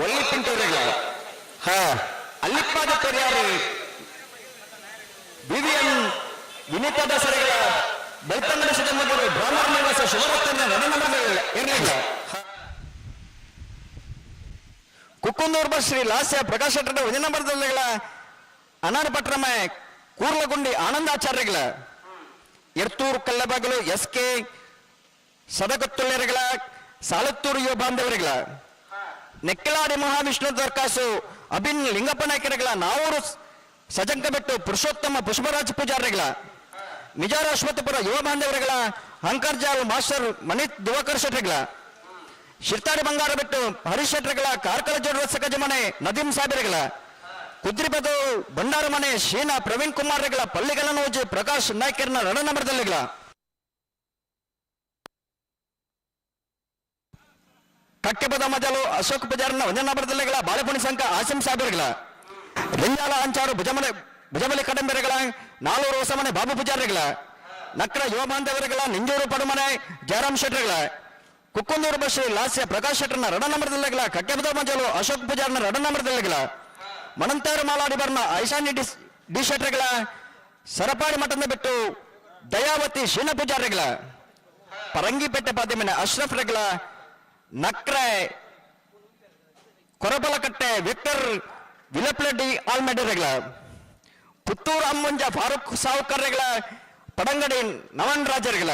ಒಳ್ಳಿ ಪಿಂಟೂರಿಗಳ ಅಲ್ಲಿಪ್ಪಾದ ಪೆರಿಯಾರು ವಿವಿಎನ್ ವಿನೀತ ದಸರೆಗಳ ಬೆಳ್ತಂಗಡ ಸಿದ್ದಮ್ಮಗಳು ಬ್ರಾಹ್ಮಣ ನಿವಾಸ ಶಿವರತ್ನ 2 ನಂಬರ್ ಇರಲಿಲ್ಲ ಕುಕ್ಕುಂದೂರು ಬಸ್ ಶ್ರೀ ಲಾಸ್ಯ ಪ್ರಕಾಶ್ ಶೆಟ್ಟರ್ 1 ನಂಬರ್ದಲ್ಲಿಗಳ ಅನಾರ ಪಟ್ರಮ ಕೂರ್ಲಗುಂಡಿ ಆನಂದಾಚಾರ್ಯಗಳ ಎರ್ತೂರು ಕಲ್ಲಬಾಗಲು SK ಸದಗತ್ತುಳ್ಳೆರಗಳ ಸಾಲತ್ತೂರು ಯುವ ಬಾಂಧವರಿಗಳ ನೆಕ್ಕಲಾಡಿ ಮಹಾವಿಷ್ಣು ದರ್ಕಾಸು ಅಭಿನ್ ಲಿಂಗಪ್ಪ ನಾಯ್ಕರಿಗಳ ನಾವೂರು ಸಜಂಕಬೆಟ್ಟು ಪುರುಷೋತ್ತಮ ಪುಷ್ಪರಾಜ ಪೂಜಾರಿಗಳ ಮಿಜಾರ ಅಶ್ವತ್ಥಪುರ ಯುವ ಬಾಂಧವರಿಗಳ ಅಂಕರ್ಜಾಲ್ ಮಾಸ್ಟರ್ ಮನಿತ್ ದಿವಾಕರ್ ಶೆಟ್ರಿಗಳ ಶಿರ್ತಾಡಿ ಬಂಗಾರ ಬಿಟ್ಟು ಹರೀಶ್ ಶೆಟ್ರಿಗಳ ಕಾರ್ಕಳ ಜೋಡ ಮನೆ ನದೀಂ ಸಾಬಿರಿಗಳ ಕುದ್ರಿಬದು ಬಂಡಾರ ಮನೆ ಶೀನಾ ಪ್ರವೀಣ್ ಕುಮಾರ್ಗಳ ಪಳ್ಳಿಗಳ ನೋಜು ಪ್ರಕಾಶ್ ನಾಯ್ಕರ್ನ 2 ನಂಬರ್ದಲ್ಲಿಗಳ ಕಕ್ಕೆಪದ ಮಜಲು ಅಶೋಕ್ ಪೂಜಾರನ 1 ನಂಬರ್ದಲ್ಲಿಗಳ ಬಾಳೆಪುಣಿ ಸಂಘ ಆಸಿಂ ಸಾಬಿರ್ಗಳ ರಿಂಜಾಲ ಅಂಚಾರು ಭುಜಮಲಿ ಕಡಂಬೆರೆಗಳ ನಾಲೂರು ಹೊಸಮನೆ ಬಾಬು ಪೂಜಾರಿಗಳ ನಕ್ರ ಯುವ ಬಾಂಧವರಿಗಳ ನಿಂಜೂರು ಪಡುಮನೆ ಜಯರಾಮ್ ಶೆಟ್ರಿಗಳ ಕುಕ್ಕುಂದೂರು ಬಸ್ ಲಾಸ್ಯ ಪ್ರಕಾಶ್ ಶೆಟ್ಟರ್ನ 2 ನಂಬರ್ದಲ್ಲಿಗಳ ಕಕ್ಕೆಪದ ಮಜಲು ಅಶೋಕ್ ಪೂಜಾರನ 2 ನಂಬರ್ದಲ್ಲಿಗಳ ಮಣಂತೇರು ಮಾಲಾಡಿ ಬರ್ನ ಐಶಾನ್ಯ ಡಿ ಶೆಟ್ರಿಗಳ ಸರಪಾಡಿ ಮಠದ ಬಿಟ್ಟು ದಯಾವತಿ ಶೀನ ಪೂಜಾರಿಗಳ ಪರಂಗಿಪೇಟೆ ಪಾದ್ಯಮಿನ ಅಶ್ರಫ್ ರೆಗಳ ನಕ್ರೆ ಕೊರಬಲಕಟ್ಟೆ ವಿಕ್ಟರ್ ವಿಲಪ್ಲೆಡ್ಡಿ ಆಲ್ಮೆಡೆರೆಗಳ ಪುತ್ತೂರು ಅಮ್ಮಂಜ ಫಾರೂಕ್ ಸಾವುಕರ್ರೆಗಳ ಪಡಂಗಡಿ ನವನ್ ರಾಜರುಗಳ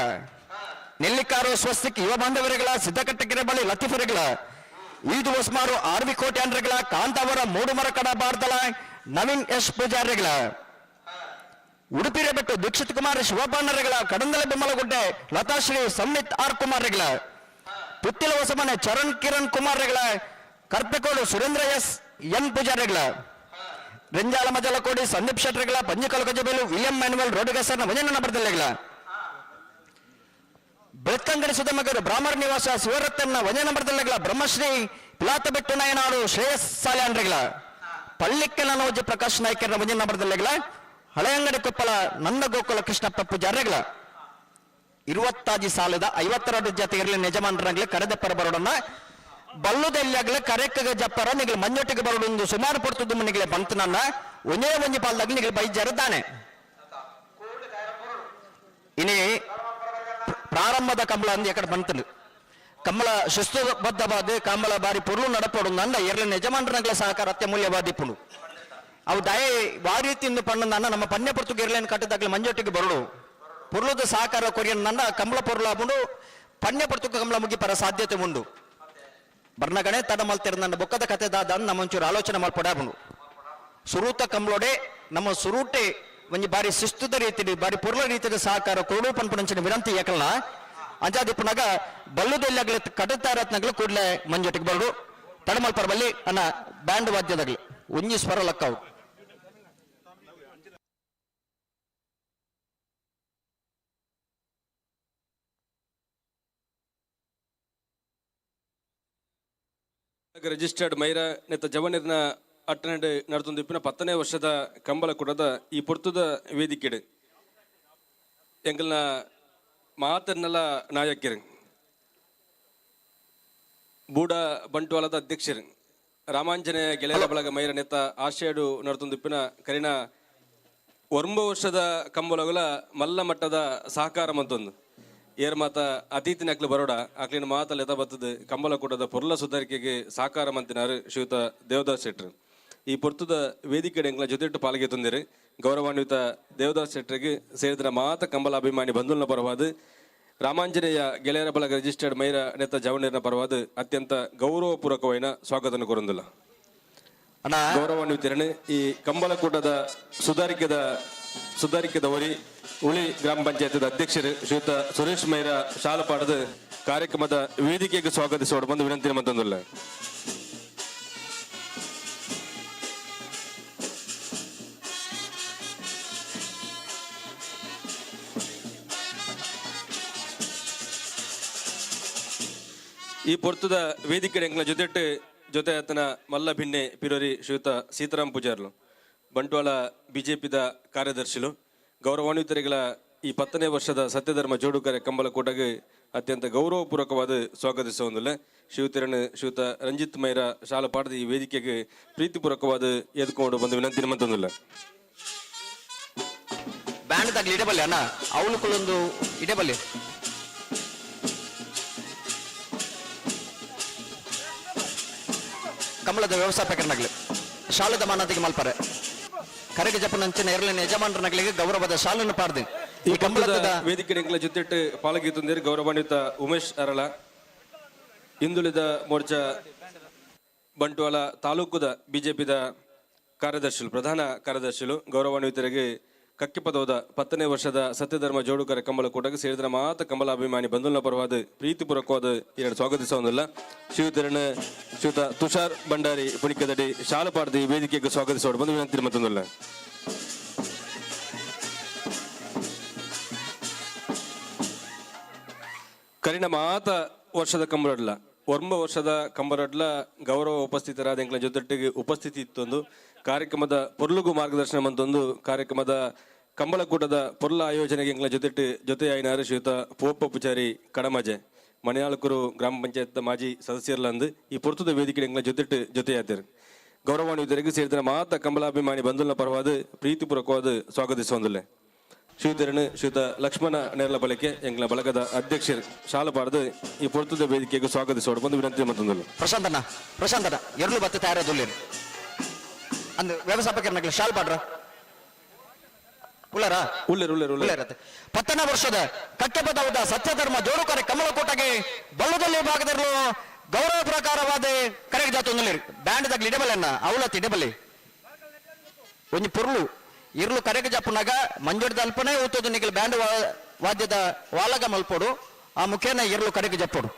ನೆಲ್ಲಿಕಾರು ಸ್ವಸ್ತಿಕ್ ಯುವ ಬಾಂಧವರುಗಳ ಸಿದ್ದಕಟ್ಟೆಕೆರೆ ಬಳಿ ಲತೀಫರುಗಳ ಈದು ಒಸ್ಮಾರು ಆರ್ವಿ ಕೋಟ್ಯಾನ್ರಗಳ ಕಾಂತಾವರ ಮೂಡುಮರ ಕಡ ಬಾರ್ದಲ ನವೀನ್ ಎಸ್ ಪೂಜಾರಿಗಳ ಉಡುಪಿರೆ ಬಿಟ್ಟು ದೀಕ್ಷಿತ್ ಕುಮಾರ್ ಶಿವಪಾಣರೆಗಳ ಕಡಂದಲ ಬೆಮ್ಮಲಗುಡ್ಡೆ ಲತಾಶ್ರೀ ಸಂಮಿತ್ ಆರ್ ಕುಮಾರ್ರೆಗಳ ಪುತ್ತಿಲ ಹೊಸಮನೆ ಚರಣ್ ಕಿರಣ್ ಕುಮಾರ್ರೆಗಳ ಕರ್ಪೆಕೋಡು ಸುರೇಂದ್ರ ಎಸ್ ಎನ್ ಪೂಜಾರಿಗಳ ರೆಂಜಾಳ ಮಜಲಕೋಡಿ ಸಂದೀಪ್ ಶೆಟ್ರಿಗಳ ಪಂಜಿಕಲ್ ಗಜಬೇಲು ವಿಲಿಯಂ ಮ್ಯಾನುವಲ್ ರೋಡಿಗಸರ್ನ ವಜನ ಬರ್ದಲ್ಲೆಗಳ ಬೆಳ್ತಂಗಡಿ ಸುಧಮಗರು ಬ್ರಾಹ್ಮಣ ನಿವಾಸ ಶಿವರತ್ನ ವಜನ ಬರ್ದಲ್ಲೆಗಳ ಬ್ರಹ್ಮಶ್ರೀ ಪಿಲಾತ ಬೆಟ್ಟು ನಾಯನಾಡು ಶ್ರೇಯಸ್ ಸಾಲ್ಯಾನ್ರೆಗಳ ಪಳ್ಳಿಕ್ಕೆಲ ನೋಜಿ ಪ್ರಕಾಶ್ ನಾಯ್ಕರ ವಜನ ಬರ್ದಲ್ಲೆಗಳ ಹಳೆಯಂಗಡಿ ಕೊಪ್ಪಳ ನಂದ ಗೋಕುಲ ಕೃಷ್ಣಪ್ಪ ಪೂಜಾರಿಗಳ 20 ಸಾಲದ 52 ಜೊತೆ ಇರಲಿ ಯಜಮಾನರಾಗ್ಲಿ ಕರೆದಪ್ಪರ ಬರೋಡನ್ನ ಬಲ್ಲುದೆಲ್ಲಾಗ್ಲಿ ಕರೆಕ್ಕ ಜಪ್ಪರ ನಿಗಲು ಮಂಜೊಟ್ಟಿಗೆ ಬರೋಡೊಂದು ಸುಮಾರು ಪಡ್ತದ್ದು ನಿಗಲೆ ಬಂತು ನನ್ನ ಒಂದೇ ಒಂಜಿ ಪಾಲ್ದಾಗ್ಲಿ ನಿಗಲು ಬೈಜರದಾನೆ ಇನಿ ಪ್ರಾರಂಭದ ಕಂಬಳ ಅಂದು ಎಕಡೆ ಬಂತನು ಕಮಲ ಶಿಸ್ತುಬದ್ಧವಾದ ಕಂಬಳ ಬಾರಿ ಪೊರ್ಲು ನಡಪಡು ನಂದ ಎರಲಿನ ಯಜಮಾನರಾಗ್ಲ ಸಹಕಾರ ಅತ್ಯಮೂಲ್ಯವಾದಿಪ್ಪುನು ಅವು ದಯ ಆ ರೀತಿಯಿಂದ ಪಣ್ಣನ ನಮ್ಮ ಪನ್ಯ ಪೊರ್ತುಗೆ ಇರಲೇನು ಕಟ್ಟಿದಾಗ್ಲಿ ಮಂಜೊಟ್ಟಿಗೆ ಬರೋಡು ಪೊರ್ಲುದ ಸಹಕಾರ ಕೊರಿಯನ್ ನನ್ನ ಕಂಬಳ ಪೊರ್ಲು ಆಗ್ಬಿಡು ಪನ್ಯ ಪೊರ್ತುಕ ಕಂಬಳ ಮುಗಿಪರ ಸಾಧ್ಯತೆ ಉಂಡು ಬರ್ನಗಣೆ ತಡ ಮಲ್ತಿರ ನನ್ನ ಬೊಕ್ಕದ ಕತೆ ದಾದ ನಮ್ಮ ಒಂಚೂರು ಆಲೋಚನೆ ಮಲ್ಪಡಾಬುನು ಸುರೂತ ಕಂಬಳೋಡೆ ನಮ್ಮ ಸುರೂಟೆ ಒಂಜಿ ಬಾರಿ ಶಿಸ್ತುದ ರೀತಿ ಬಾರಿ ಪೊರ್ಲ ರೀತಿಯ ಸಹಕಾರ ಕೊಡು ಪನ್ಪುಣಂಚಿನ ವಿನಂತಿ ಯಾಕಲ್ಲ ಅಂಜಾದಿಪ್ಪನಾಗ ಬಲ್ಲುದೆಲ್ಲಾಗ್ಲಿ ಕಡುತ್ತಾರತ್ನಾಗ್ಲಿ ಕೂಡಲೇ ಮಂಜೊಟ್ಟಿಗೆ ಬರೋಡು ತಡ ಮಲ್ಪರ ಬಲ್ಲಿ ಅನ್ನ ಬ್ಯಾಂಡ್ ವಾದ್ಯದಾಗ್ಲಿ ಒಂಜಿ ಸ್ವರ ಲಕ್ಕವು ರಿಜಿಸ್ಟರ್ಡ್ ಮೈರಾ ನೆತ್ತ ಜವನಿರ್ನ ಅಟ್ಟನೆಡ್ ನಡ್ತೊಂದು ಇಪ್ಪಿನ 10ನೇ ವರ್ಷದ ಕಂಬಳ ಕೂಡದ ಈ ಪೊರ್ತುದ ವೇದಿಕೆಡು ಎಂಕಲ್ನ ಮಾತನ್ನೆಲ್ಲ ನಾಯಕರು ಬೂಡ ಬಂಟ್ವಾಳದ ಅಧ್ಯಕ್ಷರು ರಾಮಾಂಜನೇಯ ಗೆಳೆಯರ ಬಳಗ ಮೈರ ನೆತ್ತ ಆಶೆಡು ನಡ್ತೊಂದು ಇಪ್ಪಿನ ಕರಿನ 9 ವರ್ಷದ ಕಂಬಳಗಳ ಮಲ್ಲ ಮಟ್ಟದ ಸಹಕಾರ ಮಂತೊಂದು ಏರ್ ಮಾತ ಅತಿಥಿ ನಕ್ಲು ಬರೋಡ ಅಕ್ಲಿನ ಮಾತಲ್ಲಿ ಎತ್ತ ಬರ್ತದ ಕಂಬಳ ಕೂಟದ ಪೊರ್ಲ ಸುಧಾರಿಕೆಗೆ ಸಹಕಾರ ಮಂತಿನಾರು ಶ್ರೀಯುತ ದೇವದಾಸ್ ಶೆಟ್ರು ಈ ಪೊರ್ತುದ ವೇದಿಕೆ ಎಂಗ್ಲ ಜೊತೆಟ್ಟು ಪಾಲ್ಗೆ ತಂದಿರು ಗೌರವಾನ್ವಿತ ದೇವದಾಸ್ ಶೆಟ್ರಿಗೆ ಸೇರಿದ ಮಾತ ಕಂಬಳ ಅಭಿಮಾನಿ ಬಂಧುಲ್ನ ಪರವಾದ ರಾಮಾಂಜನೇಯ ಗೆಳೆಯರ ಬಳಗ ರಿಜಿಸ್ಟರ್ಡ್ ಮೈರ ನೆತ್ತ ಜವಣಿರ್ನ ಪರವಾದ ಅತ್ಯಂತ ಗೌರವಪೂರ್ವಕವಾದ ಸ್ವಾಗತನ ಕೊರೊಂದಿಲ್ಲ ಗೌರವಾನ್ವಿತರನೆ ಈ ಕಂಬಳ ಕೂಟದ ಸುಧಾರಿಕೆದ ವರಿ ಉಳಿ ಗ್ರಾಮ ಪಂಚಾಯತ್ ಅಧ್ಯಕ್ಷರು ಶ್ರೀಯುತ ಸುರೇಶ್ ಮೈರಾ ಶಾಲಪಾಡದ ಕಾರ್ಯಕ್ರಮದ ವೇದಿಕೆಗೆ ಸ್ವಾಗತಿಸೋಡು ಬಂದು ವಿನಂತಿ ಮಂತಂದಿಲ್ಲ ಈ ಪೊರ್ತುದ ವೇದಿಕೆ ಎಂಗ್ಲ ಜೊತೆ ಆತನ ಮಲ್ಲ ಭಿನ್ನೆ ಪಿರೋರಿ ಶ್ರೀಯುತ ಸೀತಾರಾಮ್ ಪೂಜಾರ್ಲು ಬಂಟ್ವಾಳ ಬಿಜೆಪಿದ ಕಾರ್ಯದರ್ಶಿಲು ಗೌರವಾನ್ವಿತರಿಗಳ ಈ 10ನೇ ವರ್ಷದ ಸತ್ಯಧರ್ಮ ಜೋಡುಕರೆ ಕಂಬಳ ಕೂಟಗೆ ಅತ್ಯಂತ ಗೌರವಪೂರ್ವಕವಾದ ಸ್ವಾಗತಿಸುವುದಿಲ್ಲ ಶ್ರೀಯುತ ರಂಜಿತ್ ಮೈರಾ ಶಾಲಪಾಡದ ಈ ವೇದಿಕೆಗೆ ಪ್ರೀತಿಪೂರ್ವಕವಾದ ಎದ್ಕೊಂಡು ಬಂದು ವಿನಂತಿ ಮಂತೊಂದಿಲ್ಲ ಬ್ಯಾಂಡ್ ತಗ್ಲಿ ಇಡಬಲ್ಲೆ ಅಣ್ಣ ಅವಳು ಇಡಬಲ್ಲೆ ಕಮಲದ ವ್ಯವಸ್ಥಾಪಕರನಾಗ್ಲಿ ಶಾಲದ ಮಾನತಿಗೆ ಮಲ್ಪರೆ ಕರೆಗೆ ಜಪನಂಚಿನ ಎರಲಿನ ಯಜಮಾನರನಾಗ್ಲಿಗೆ ಗೌರವದ ಶಾಲನ್ನು ಪಾಡ್ದೆ ಈ ಕಂಬಳದ ವೇದಿಕೆ ಜೊತೆಟ್ಟು ಪಾಲ್ಗೆ ತಂದಿರು ಗೌರವಾನ್ವಿತ ಉಮೇಶ್ ಅರಳ ಹಿಂದುಳಿದ ಮೋರ್ಚಾ ಬಂಟ್ವಾಳ ತಾಲೂಕುದ ಬಿಜೆಪಿದ ಕಾರ್ಯದರ್ಶಿಗಳು ಪ್ರಧಾನ ಕಾರ್ಯದರ್ಶಿಗಳು ಗೌರವಾನ್ವಿತರಿಗೆ ಕಕ್ಕಿಪದವಾದ 10ನೇ ವರ್ಷದ ಸತ್ಯಧರ್ಮ ಜೋಡುಕರ ಕಂಬಳ ಕೂಟಕ್ಕೆ ಸೇರಿದ ಮಾತ ಕಂಬಳ ಅಭಿಮಾನಿ ಬಂಧುಲ್ನ ಪರವಾದ ಪ್ರೀತಿಪೂರ್ವಕವಾದ ಎರಡು ಸ್ವಾಗತಿಸುವುದಿಲ್ಲ ಶ್ರೀಯುತ ತುಷಾರ್ ಭಂಡಾರಿ ಪುಣಿಕದಡಿ ಶಾಲಪಾಡದ ವೇದಿಕೆಗೆ ಸ್ವಾಗತಿಸೋಡು ಬಂದು ವಿನಂತಿ ಮತ್ತೊಂದಿಲ್ಲ ಕರಿನ ಮಾತ ವರ್ಷದ ಕಂಬರಡ್ಲ 9 ವರ್ಷದ ಕಂಬರಡ್ಲ ಗೌರವ ಉಪಸ್ಥಿತರಾದ ಎಂಕ್ಲ ಜೊತೆಟ್ಟಿಗೆ ಉಪಸ್ಥಿತಿ ಇತ್ತೊಂದು ಕಾರ್ಯಕ್ರಮದ ಪೊರ್ಲುಗು ಮಾರ್ಗದರ್ಶನ ಮಂತೊಂದು ಕಾರ್ಯಕ್ರಮದ ಕಂಬಳ ಕೂಟದ ಪೊರ್ಲ ಆಯೋಜನೆಗೆ ಎಂಕ್ಲ ಜೊತೆ ಆಯ್ನಾರು ಶ್ರೀಯುತ ಪೋಪ ಪೂಜಾರಿ ಕಡಮಜೆ ಮನೆಯಾಳಕರು ಗ್ರಾಮ ಪಂಚಾಯತ್ ಮಾಜಿ ಸದಸ್ಯರ್ಲಂದು ಈ ಪೊರ್ತುದ ವೇದಿಕೆ ಎಂಕ್ಲ ಜೊತೆ ಆಯ್ತಾರು ಗೌರವಾನ್ವಿತರಿಗೆ ಸೇರಿದ ಮಾತ ಕಮಲಾಭಿಮಾನಿ ಬಂಧುಗಳ ಪರವಾದ ಪ್ರೀತಿಪೂರ್ವಕವಾದ ಸ್ವಾಗತಿಸುವಂದಿಲ್ಲ. ಶ್ರೀಧರನು ಶ್ರೀಯುತ ಲಕ್ಷ್ಮಣ ನೇರಲ ಬಳಕೆ ಎಂಗ್ಲ ಬಳಗದ ಅಧ್ಯಕ್ಷರು ಶಾಲಪಾಡದು ಈ ಪೊರ್ತುದ ವೇದಿಕೆಗೆ ಸ್ವಾಗತಿಸೋಡು ಬಂದು ವಿನಂತಿ ಮತ್ತೊಂದು. ಪ್ರಶಾಂತನ ಎರಲು ಬತ್ತ ತಯಾರದುಲ್ಲೇರು ಅಂದ್ ವ್ಯವಸ್ಥಾಪಕರನ್ನ ಶಾಲ್ಪಾಡ್ರ ಉಳ್ಳರಾ ಉಳ್ಳೇರತ್ತೆ 10ನೇ ವರ್ಷದ ಕಟ್ಟೆಬದ್ಧವಾದ ಸತ್ಯಧರ್ಮ ಜೋಡುಕರೆ ಕಮಲಕೋಟಗೆ ಬಲ್ಲದಲ್ಲಿ ಭಾಗದಲ್ಲೂ ಗೌರವ ಪ್ರಕಾರವಾದ ಕರೆಗೆ ಜಾತೊಂದುಲ್ಲೇರು ಬ್ಯಾಂಡ್ದಾಗ ಇಡಬಲ್ಲನ್ನ ಅವಲತ್ತಿ ಇಡಬಲ್ಲಿ ಒಂಜಿ ಪುರ್ಲು ಇರ್ಲು ಕರೆಗೆ ಜಪ್ಪನಾಗ ಮಂಜುಡ ಅಲ್ಪನೇ ಊತೋದು ನಿಖಿಲ್ ಬ್ಯಾಂಡ್ ವಾದ್ಯದ ವಾಲಗ ಮಲ್ಪೋಡು ಆ ಮುಖೇನ ಇರ್ಲು ಕರೆಗೆ ಜಪ್ಪೋಡು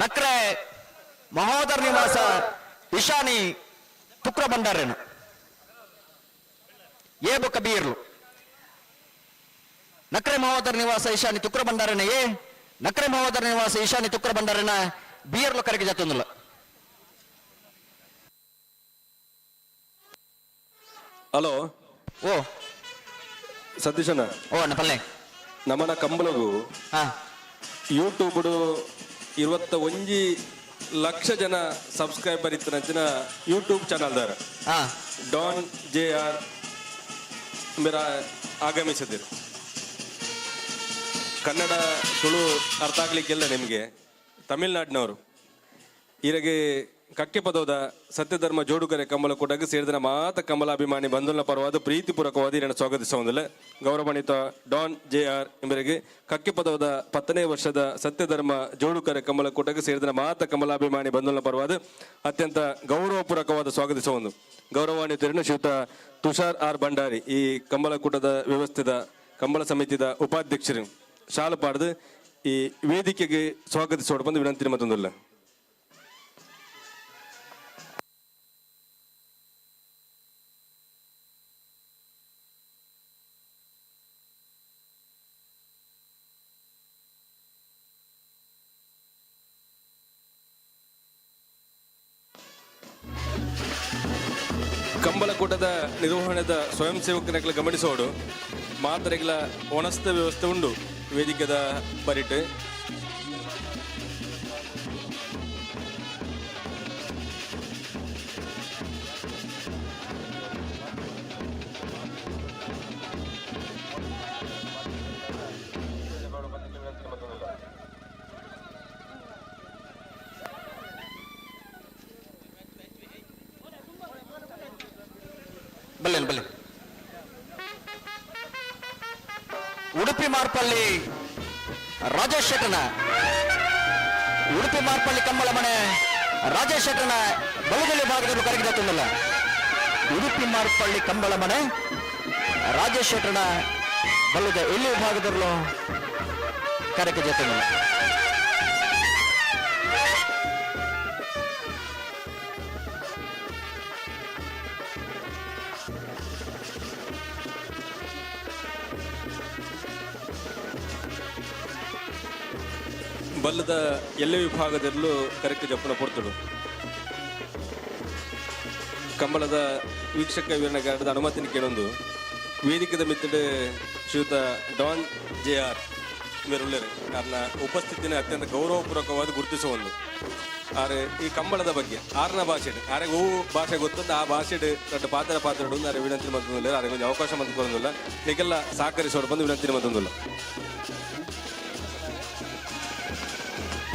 ನಕ್ರೆ ಮಹೋದರ ನಿವಾಸ ಇಶಾನಿ ತುಕ್ರ ಬಂಡಾರೇನ ಏಬು ಕಬೀರ್ಲು ನಕ್ರೆ ಮಹೋದರ ನಿವಾಸ ಈಶಾನಿ ತುಕ್ರ ಬಂಡಾರೇನ ನಕ್ರೆ ಮಹೋದರ ನಿವಾಸ ಈಶಾನಿ ತುಕ್ರ ಬಂಡಾರೇನ ಬೀರ್ಲು ಕರೆಗೆ ಜತ್ತೊಂದಿಲ್ಲ. ಹಲೋ ಓ ಸತೀಶನ ಓ ಅಣ್ಣ ಪಲ್ಲೆ ನಮ್ಮನ ಕಂಬಳಗು ಯೂಟ್ಯೂಬ್ 21 ಲಕ್ಷ ಜನ ಸಬ್ಸ್ಕ್ರೈಬರ್ ಇತ್ತನಂಚಿನ ಯೂಟ್ಯೂಬ್ ಚಾನಲ್ ದಾರ ಡಾನ್ JR ಮೇರ ಆಗಮಿಸಿದಿರು. ಕನ್ನಡ ತುಳು ಅರ್ಥ ಆಗ್ಲಿಕ್ಕೆಲ್ಲ ನಿಮಗೆ ತಮಿಳ್ನಾಡಿನವರು ಈರಗೆ ಕಕ್ಕೆ ಪದೋದ ಸತ್ಯಧರ್ಮ ಜೋಡುಕರೆ ಕಮಲಕೋಟಗೆ ಸೇರಿದ ಮಾತ ಕಮಲಾಭಿಮಾನಿ ಬಂಧುಗಳ ಪರವಾದ ಪ್ರೀತಿಪೂರ್ವಕವಾದ ಇದನ್ನು ಸ್ವಾಗತಿಸುವುದಿಲ್ಲ. ಗೌರವಾನ್ವಿತ ಡಾನ್ JR ಎಂಬರಿಗೆ ಕಕ್ಕೆ ಪದೋದ 10ನೇ ವರ್ಷದ ಸತ್ಯಧರ್ಮ ಜೋಡುಕರೆ ಕಮಲಕೋಟಗೆ ಸೇರಿದ ಮಾತ ಕಮಲಾಭಿಮಾನಿ ಬಂಧುಗಳ ಪರವಾದ ಅತ್ಯಂತ ಗೌರವಪೂರ್ವಕವಾದ ಸ್ವಾಗತಿಸುವುದು. ಗೌರವಾನ್ವಿತರನ್ನು ಶ್ರೀಯುತ ತುಷಾರ್ R ಭಂಡಾರಿ ಈ ಕಮಲಕೂಟದ ವ್ಯವಸ್ಥಿತ ಕಂಬಳ ಸಮಿತಿದ ಉಪಾಧ್ಯಕ್ಷರು ಶಾಲಪಾಡ್ದು ಈ ವೇದಿಕೆಗೆ ಸ್ವಾಗತಿಸೋಡು ಬಂದು ವಿನಂತಿ ಮತ್ತೊಂದಿಲ್ಲ. ಕಂಬಳಕೂಟದ ನಿರ್ವಹಣೆದ ಸ್ವಯಂ ಸೇವಕರ ಗಮನಿಸೋಡು ಮಾತರೆಗಳ ಒಣಸ್ತ ವ್ಯವಸ್ಥೆ ಉಂಡು ವೇದಿಕೆದ ಬರಿಟ್ ಬಲ್ಲೆ ಉಡುಪಿ ಮಾರ್ಪಳ್ಳಿ ರಾಜೇಶ್ ಶೆಟ್ಟನ ಉಡುಪಿ ಮಾರ್ಪಳ್ಳಿ ಕಂಬಳ ಮನೆ ರಾಜೇಶ್ ಶೆಟ್ಟನ ಬಲಗಲಿ ಭಾಗದಲ್ಲಿ ಕರೆಗೆ ಜತ್ತೊಂದಿಲ್ಲ. ಉಡುಪಿ ಮಾರ್ಪಳ್ಳಿ ಕಂಬಳ ಮನೆ ರಾಜೇಶ್ ಶೆಟ್ಟನ ಬಲ್ಲದ ಎಲ್ಲಿ ಭಾಗದಲ್ಲೂ ಕರೆಗೆ ಜತ್ತೊಂದಿಲ್ಲ. ಬಲ್ಲದ ಎಲ್ಲ ವಿಭಾಗದಲ್ಲೂ ಕರೆಕ್ಟ್ ಜಪ್ಪನ ಪೊರ್ತಡು ಕಂಬಳದ ವೀಕ್ಷಕ ವಿವರಣೆಗಾರರದ ಅನುಮತಿನ ಕೇಳೊಂದು ವೇದಿಕೆದ ಮಿತ್ತಡೆ ಶ್ರೀಯುತ ಡಾನ್ JR ಮೇರುಳ್ಳರು ಕಾರಣ ಉಪಸ್ಥಿತಿನ ಅತ್ಯಂತ ಗೌರವಪೂರ್ವಕವಾದ ಗುರುತಿಸುವ ಒಂದು ಆರೆ ಈ ಕಂಬಳದ ಬಗ್ಗೆ ಆರನ ಭಾಷೆ ಆರೆ ಹೂ ಭಾಷೆ ಗೊತ್ತಂದ ಆ ಭಾಷೆ ದೊಡ್ಡ ಪಾತ್ರ ಆರೆ ವಿನಂತಿ ಮತ್ತೊಂದಿಲ್ಲ ಆರೆ ಕೊಂಚ ಅವಕಾಶ ಮಂತ್ ಬರೋದಿಲ್ಲ ಹೀಗೆಲ್ಲ ಸಹಕರಿಸೋರು ಬಂದು ವಿನಂತಿ ಮತ್ತೊಂದಿಲ್ಲ.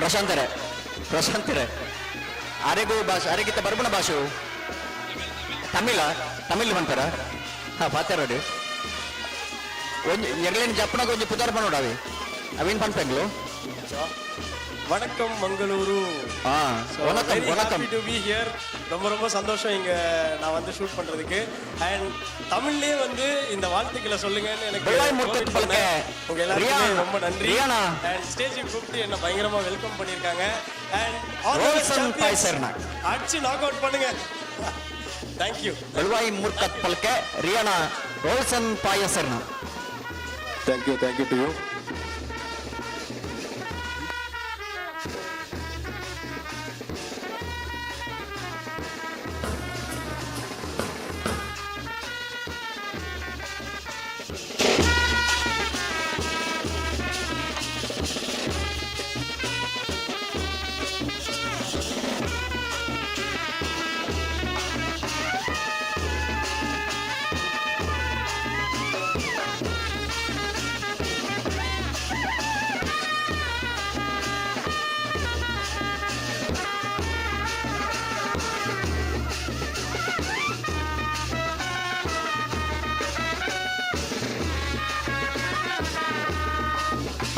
ಪ್ರಶಾಂತರೇ ಆರೆಗೂ ಭಾಷೆ ಆರೆಗಿತ್ತ ಬರ್ಬಣ ಭಾಷೆ ತಮಿಳ್ ಬಂತಾರ ಹಾ ಪಾತಾರೋಡು ಒಂಜಿ ಎರಲೇನು ಜಪ್ಪನಾಗ ಒಂಜಿ ಪುದಾರ ಪನೋಡಾವಿ ಅವೇನು ಪನ್ಪೆಂಗ್ಲು வணக்கம் மங்களூரு. வணக்கம் டு பி ஹியர். ரொம்ப ரொம்ப சந்தோஷம் இங்க நான் வந்து ஷூட் பண்றதுக்கு. அண்ட் தமிழ்லயே வந்து இந்த வாழ்த்துக்களை சொல்லுங்கன்னு எனக்கு உங்க எல்லாருக்குமே ரொம்ப நன்றி. அண்ட் ஸ்டேஜுக்கு கூப்பிட்டு என்ன பயங்கரமா வெல்கம் பண்ணியிருக்காங்க. அண்ட் அடிச்சு நாக் அவுட் பண்ணுங்க. தேங்க்யூ. ಬೆಳವಾಯಿ ಮೂರ್ಖತ್ ಪಲ್ಕೆ ರಿಯಾನಾ ರೋಲ್ಸನ್ ಪಾಯಸರ್ನ. Thank you to you.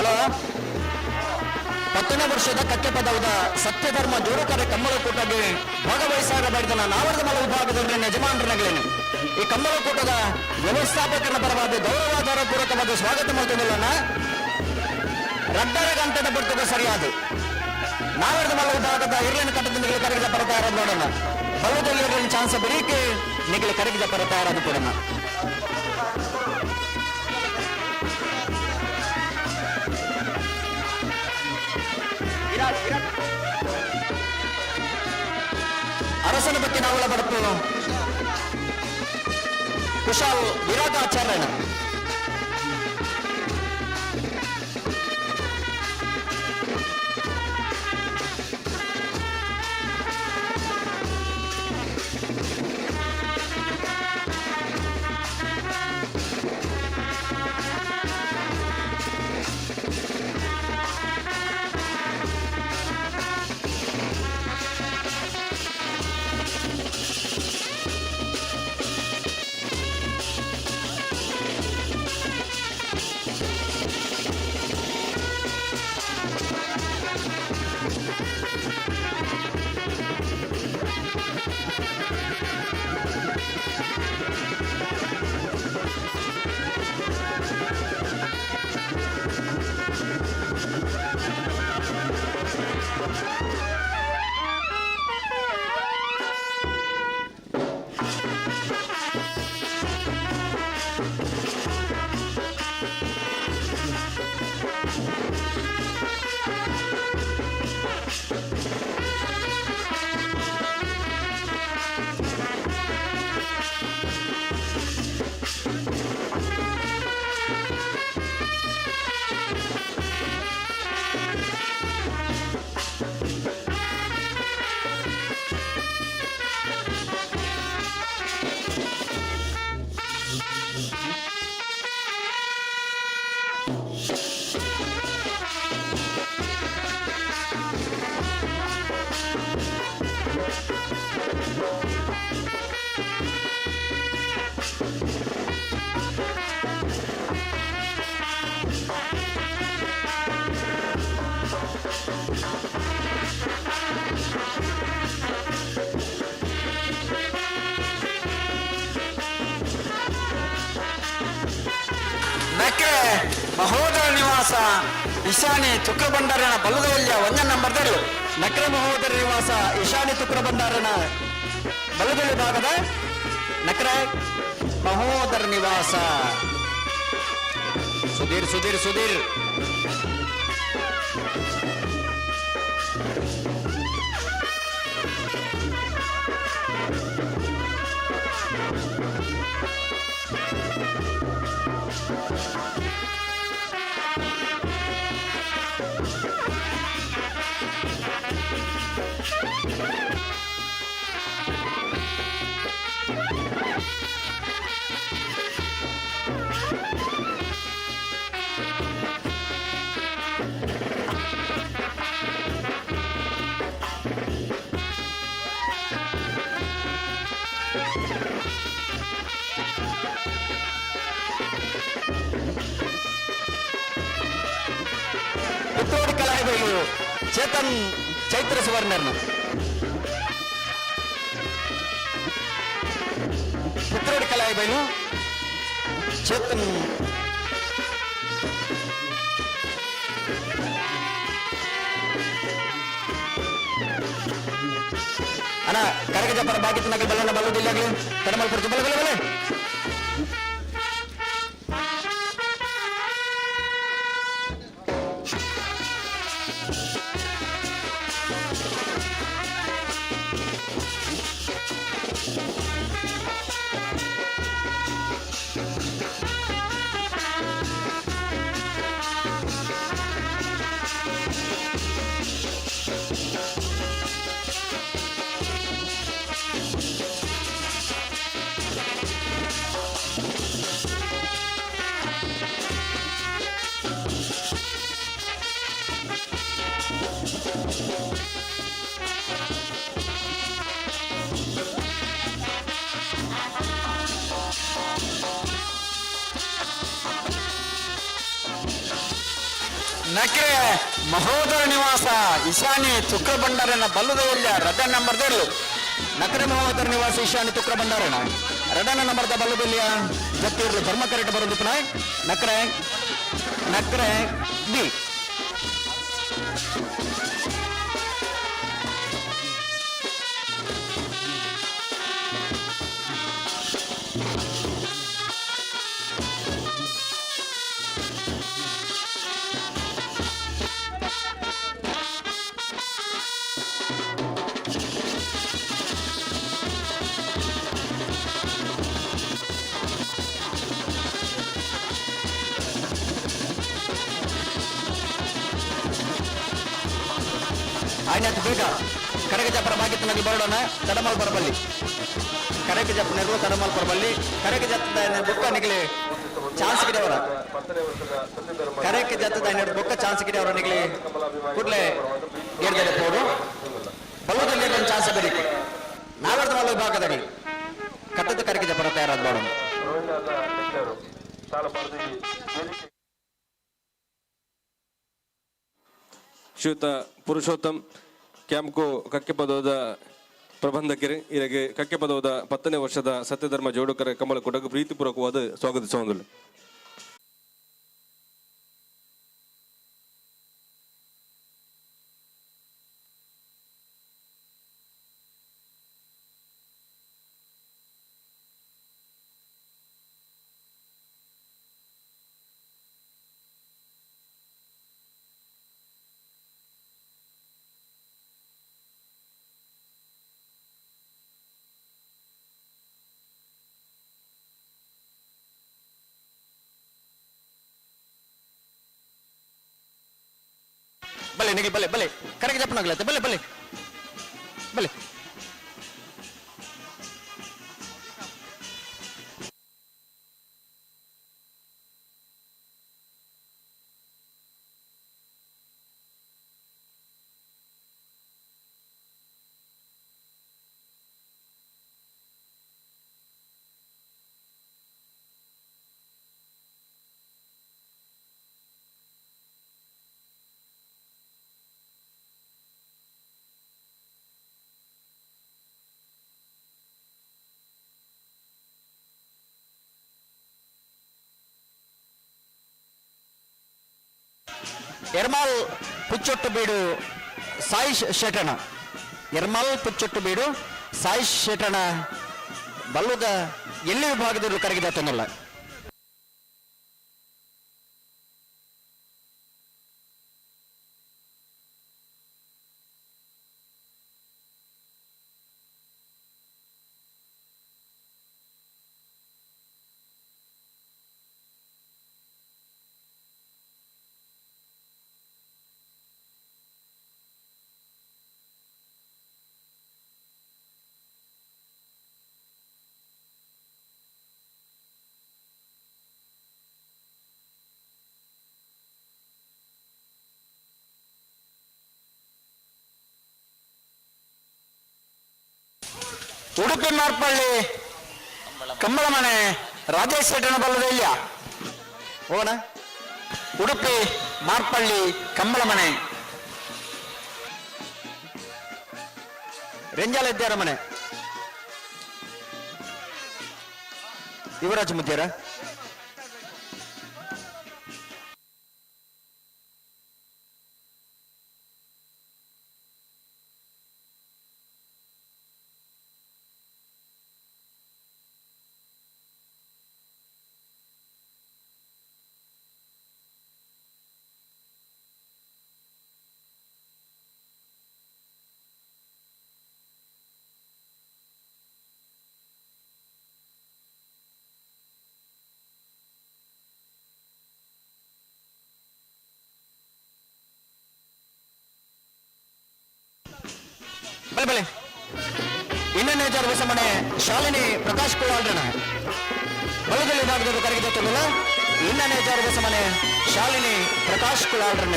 Hello 10ನೇ ವರ್ಷದ ಕಕ್ಕೆ ಪದವದ ಸತ್ಯಧರ್ಮ ಜೋಡುಕರೆ ಕಮ್ಮಳಕೂಟಗೆ ಭಾಗವಹಿಸಾಗಬಾರ್ದನ ನಾವರದ ಮಲ ವಿಭಾಗದಲ್ಲಿ ಯಜಮಾನರನಗಳೇನು ಈ ಕಮ್ಮಳಕೂಟದ ವ್ಯವಸ್ಥಾಪಕನ ಪರವಾದ ಗೌರವಾಧಾರ ಪೂರ್ವಕವಾದ ಸ್ವಾಗತ ಮಾಡ್ತಿದ್ದಲ್ಲ ರಡ್ಡರ ಗಂಟೆದ ಬರ್ತದ ಸರಿಯಾದ ನಾವರದ ಮಲ ವಿಭಾಗದ ಹಿರಿಯನ ಕಟ್ಟದಿಂದ ಕರಗಿದ ಪರತಾ ಇರೋದು ನೋಡೋಣ ಬಲದಲ್ಲಿ ಇರಲಿನ ಚಾನ್ಸ್ ಬರೀಕೆ ನಿಗಲಿ ಕರಗಿದ ಪರತಾ ಇರೋದು ಕೊಡೋಣ ಅರಸನ ಬಗ್ಗೆ ನಾವೆಲ್ಲ ಬಡಪು ಕುಶಾಲ್ ವಿರಾಟಾಚಾರ್ಯನ ಮಹೋದರ ನಿವಾಸ ಈಶಾನಿ ತುಕ್ರ ಭಂಡಾರನ ಬಲ್ಲದವಲ್ಯ 1 ನಂಬರ್ದಲ್ಲಿ ನಕ್ರ ಮಹೋದರ ನಿವಾಸ ಈಶಾನಿ ತುಕ್ರ ಭಂಡಾರನ ಬಲ್ಲದಲ್ಲಿ ಭಾಗದ ನಕ್ರ ಮಹೋದರ ನಿವಾಸ ಸುಧೀರ್ ಸುಧೀರ್ ಸುಧೀರ್ ಪುತ್ತೂರು ಕಲಾವಿದರು ಚೇತನ್ ಚೈತ್ರ ಸುವರ್ಣರ್ನ ಪುತ್ತೂರು ಕಲಾವಿದರು ಚೇತನ್ ಅಣ್ಣ ಕರಗಜ ಪರ ಬಾಗಿತ್ತು ನಗರ ಬಲ್ಲನ ಬಲ್ಲದಿಲ್ಲಾಗಲಿ ಕಡಿಮೆ ಕೊಡ್ತು ಬಲ್ಲ ಬಲ್ಲ ಬಲ್ಲ ನಕ್ರೆ ಮಹೋದರ ನಿವಾಸ ಈಶಾನಿ ತುಕ್ರ ಭಂಡಾರನ ಬಲ್ಲುದೆಲ್ಲ ರಡ್ಡ ನಂಬರ್ ದೇರ್ಲು ನಕ್ರೆ ಮಹೋದರ ನಿವಾಸ ಈಶಾನಿ ತುಕ್ರ ಭಂಡಾರನ ರಡನ ನಂಬರ್ದ ಬಲ್ಲುದೆಲ್ಲಿಯ ಜತ್ತಿರ್ಲು ಧರ್ಮ ಕರೆಕ್ಟ್ ಬರೋದು ಪುನಃ ನಕ್ರೆ ನಕ್ರೆ ಬಿ ಆಯ್ತು ಬೇಗ ಕರೆಗೆ ಜಪ್ಪರ ಬಾಗಿತ್ತಿನಲ್ಲಿ ಬರೋಣ ತಡಮಲ್ ಬರಬಲ್ಲಿ ಕರೆಗೆ ಜಪ್ಪ ನೆರವು ತಡಮಲ್ ಬರಬಲ್ಲಿ ಕರೆಗೆ ಜತ್ತದ ಬುಕ್ಕ ನಿಗಲಿ ಚಾನ್ಸ್ ಗಿಡೆ ಅವರ ಕರೆಗೆ ಜತ್ತದ ಬುಕ್ಕ ಚಾನ್ಸ್ ಗಿಡೆ ಅವರ ನಿಗಲಿ ಕೂಡಲೇ ಏರ್ಗಡೆ ಪೋಡು ಬಲ್ಲದಲ್ಲಿ ಒಂದು ಚಾನ್ಸ್ ಬರೀಕೆ ನಾವರ್ದ ಮಲ್ಲ ಭಾಗದಡಿ ಕಟ್ಟದ ಕರೆಗೆ ಜಪ್ಪರ ತಯಾರಾದ ಬಾಡೋಣ ಶ್ರೀಯುತ ಪುರುಷೋತ್ತಮ್ ಕ್ಯಾಂಪ್ಕೋ ಕಕ್ಕೆಪದೋದ ಪ್ರಬಂಧಕರು ಇರಗೆ ಕಕ್ಕೆಪದೋದ 10ನೇ ವರ್ಷದ ಸತ್ಯಧರ್ಮ ಜೋಡುಕರ ಕಮಲ ಕೊಡಗು ಪ್ರೀತಿಪೂರ್ವಕವಾದ ಸ್ವಾಗತಿಸುವಂದಿಲ್ಲ. ಬಲೆ ನಿಗಿ ಬಲೆ ಬಲೆ ಕರೆಗೆ ಜಪ್ಪನಾಗ್ಲತ್ತೆ ಬಲೆ ಬಲೆ ಬಲೆ ಎರ್ಮಾಲ್ ಪುಚ್ಚೊಟ್ಟು ಬೀಡು ಸಾಯಿ ಶೇಟಣ ಎರ್ಮಾಲ್ ಪುಚ್ಚೊಟ್ಟು ಬೀಡು ಸಾಯಿ ಶೇಟಣ ಬಲ್ಲುದ ಎಲ್ಲಿ ವಿಭಾಗದಲ್ಲೂ ಕರಗಿದೆ ತಂದಲ್ಲ ಉಡುಪಿ ಮಾರ್ಪಳ್ಳಿ ಕಂಬಳ ಮನೆ ರಾಜೇಶ್ ಶೆಟ್ಟನ ಬಲ್ಲದ ಇಲ್ಲ ಹೋಗೋಣ ಉಡುಪಿ ಮಾರ್ಪಳ್ಳಿ ಕಂಬಳ ಮನೆ ರೆಂಜಾಲ ಇದ್ದಾರ ಮನೆ ಯುವರಾಜ್ ಮುದ್ಯಾರ ಬಲೆ ಬಲೆ ಇನ್ನೊಂದು ವಿಚಾರ ಮನೆ ಶಾಲಿನಿ ಪ್ರಕಾಶ್ ಕುಳಾಲ್ರಣ ಬಲದಲ್ಲಿ ಭಾಗದ ಕರೆಗೆ ಗೊತ್ತಿಲ್ಲ ಇನ್ನೊಂದು ವಿಚಾರ ಮನೆ ಶಾಲಿನಿ ಪ್ರಕಾಶ್ ಕುಳಾಲ್ರಣ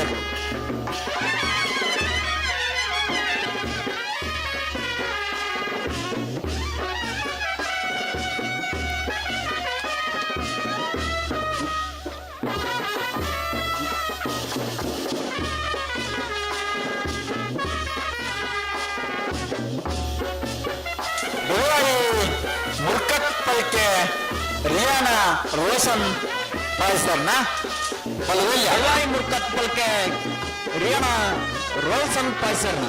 ರಿಯಾನಾ ರೋಷನ್ ಪಾಯ್ಸರ್ನ ಬಳ್ಳಾರಿ ಮುರ್ಕತ್ ಪಲ್ಕೆ ರಿಯಾನಾ ರೋಷನ್ ಪಾಯ್ಸರ್ನ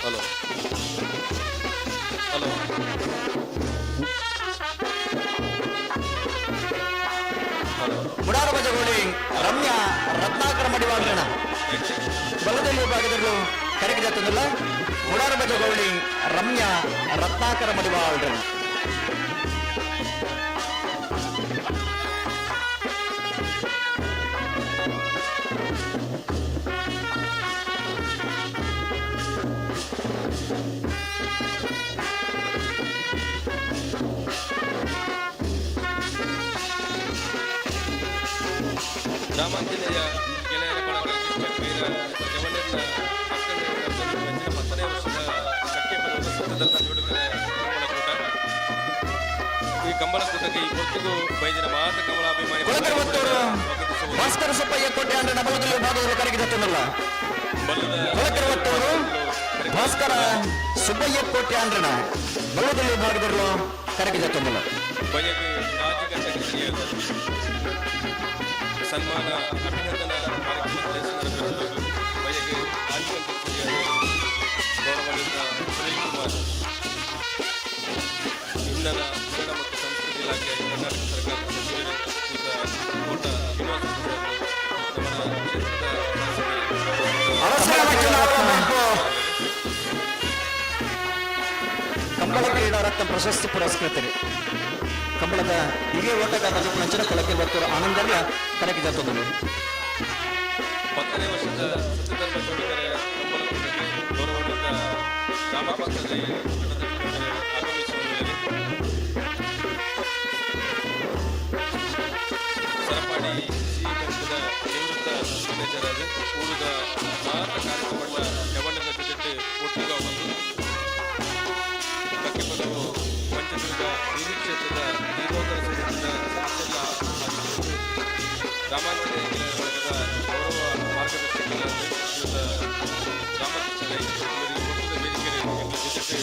ಹಲೋ ಹಲೋ ಮುಡಾರು ಬಜಗೋಳಿ ರಮ್ಯಾ ರತ್ನಾಕರ ಮಡಿವಾಳರಣ ಬಲದಲ್ಲಿ ಭಾಗದಲ್ಲೂ ಕರೆಗೆ ಜಾತಂದಿಲ್ಲ ಮುಡಾರು ಬಜಗೋಳಿ ರಮ್ಯಾ ರತ್ನಾಕರ ಮಡಿವಾಳರಣ ರಾಮಾಂಜನೇಯ ಗೆಳೆಯರ ಬಳಗ ವೀರ ಜವನರ್ನ ಮೆಚ್ಚಿನ 10ನೇ ವರ್ಷದ ಶಕ್ತಿ ಪದಕ ಸತ್ತದಂತ ನೋಡುತ್ತದೆ ಕಂಬಳಕೂಟ. ಈ ಕಂಬಳಕೂಟಕ್ಕೆ ಈ ಹೊತ್ತಿಗೂ ಬೈದಿನ ಮಾತ ಕಮಲಾಭಿಮಾನಿ ಭಾಸ್ಕರ ಸುಬ್ಬಯ್ಯ ಕೋಟೆ ಅಂದ್ರೆ ಬಲದಲ್ಲಿ ಭಾಗದಲ್ಲಿ ಕರೆಗೆ ಜಾತಂದಿಲ್ಲ ಭಾಸ್ಕರ ಸುಬ್ಬಯ್ಯ ಕೋಟೆ ಅಂದ್ರಣ ಬಲದಲ್ಲಿ ಭಾಗದಲ್ಲೂ ಕರೆಗೆ ಜಾತಂದಿಲ್ಲ ಬಯಗೆ ರಾಜಕೀಯ ಸರಿಯಾದ ಸನ್ಮಾನ ಅಭಿನಂದನಾ ಕಾರ್ಯಕ್ರಮದಲ್ಲಿ ಸಂದರ್ಭದಲ್ಲಿ ಬಯಗೆ ಆಂತರಿಕ ಸರಿಯಾದ ಗೌರವಾನ್ವಿತ ಸುನೀಲ್ ಕುಮಾರ್ ಇಂಧನ ಕನ್ನಡ ಮತ್ತು ಸಂಸ್ಕೃತಿ ಇಲಾಖೆ ಕರ್ನಾಟಕ ಸರ್ಕಾರ ಸಚಿವರು ಕೋಟ ಶ್ರೀನಿವಾಸ ನಮ್ಮ ಕ್ಷೇತ್ರದ ಕಂಬಳ ಕ್ರೀಡಾ ರತ್ನ ಪ್ರಶಸ್ತಿ ಪುರಸ್ಕೃತರು ಕಂಬಳದ ಹಿರಿಯ ಓಟಗಾರ ನಂಚಿನ ಕೊಳಕೆ ಬರ್ತರು ಆನಂದರ್ಲ ಕರೆಗೆ ಜಾತಂದಿಲ್ಲ 10ನೇ ವರ್ಷದ ಸತ್ಯಧರ್ಮ ಜೋಡಿಗರ ಕಂಬಳಕೂಟಕ್ಕೆ ಗೌರವಾನ್ವಿತ ರಾಮಪಕ್ಷದಲ್ಲಿ ಆಗಮಿಸುವ ಸರಪಾಡಿ ಸಿ ಕಂಪದ ನಿವೃತ್ತ ಮ್ಯಾನೇಜರ್ ಆದ ಊರಿದ ಮಾತ ಕಾರ್ಯಕ್ರಮಗಳ ಜವಣ್ಣನ ಜೊತೆ ಒಟ್ಟಿಗೆ ಬಂದು ಕಕ್ಕೆ ಪದವು ಪಂಚದುರ್ಗ ಹಿರಿ ಕ್ಷೇತ್ರದ ದೀಪೋತ್ತರ ಸಮಿತಿಯ ಸದಸ್ಯರ ರಾಮಾಂಜನೇಯ ಗೆಳೆಯರ ಬಳಗದ ಗೌರವ ಮಾರ್ಗದರ್ಶಕರಾದ ಶ್ರೀಯುತ ರಾಮಕೃಷ್ಣ ಇವರಿಗೆ ಒಟ್ಟದ ವೇದಿಕೆಯಲ್ಲಿ ಜೊತೆ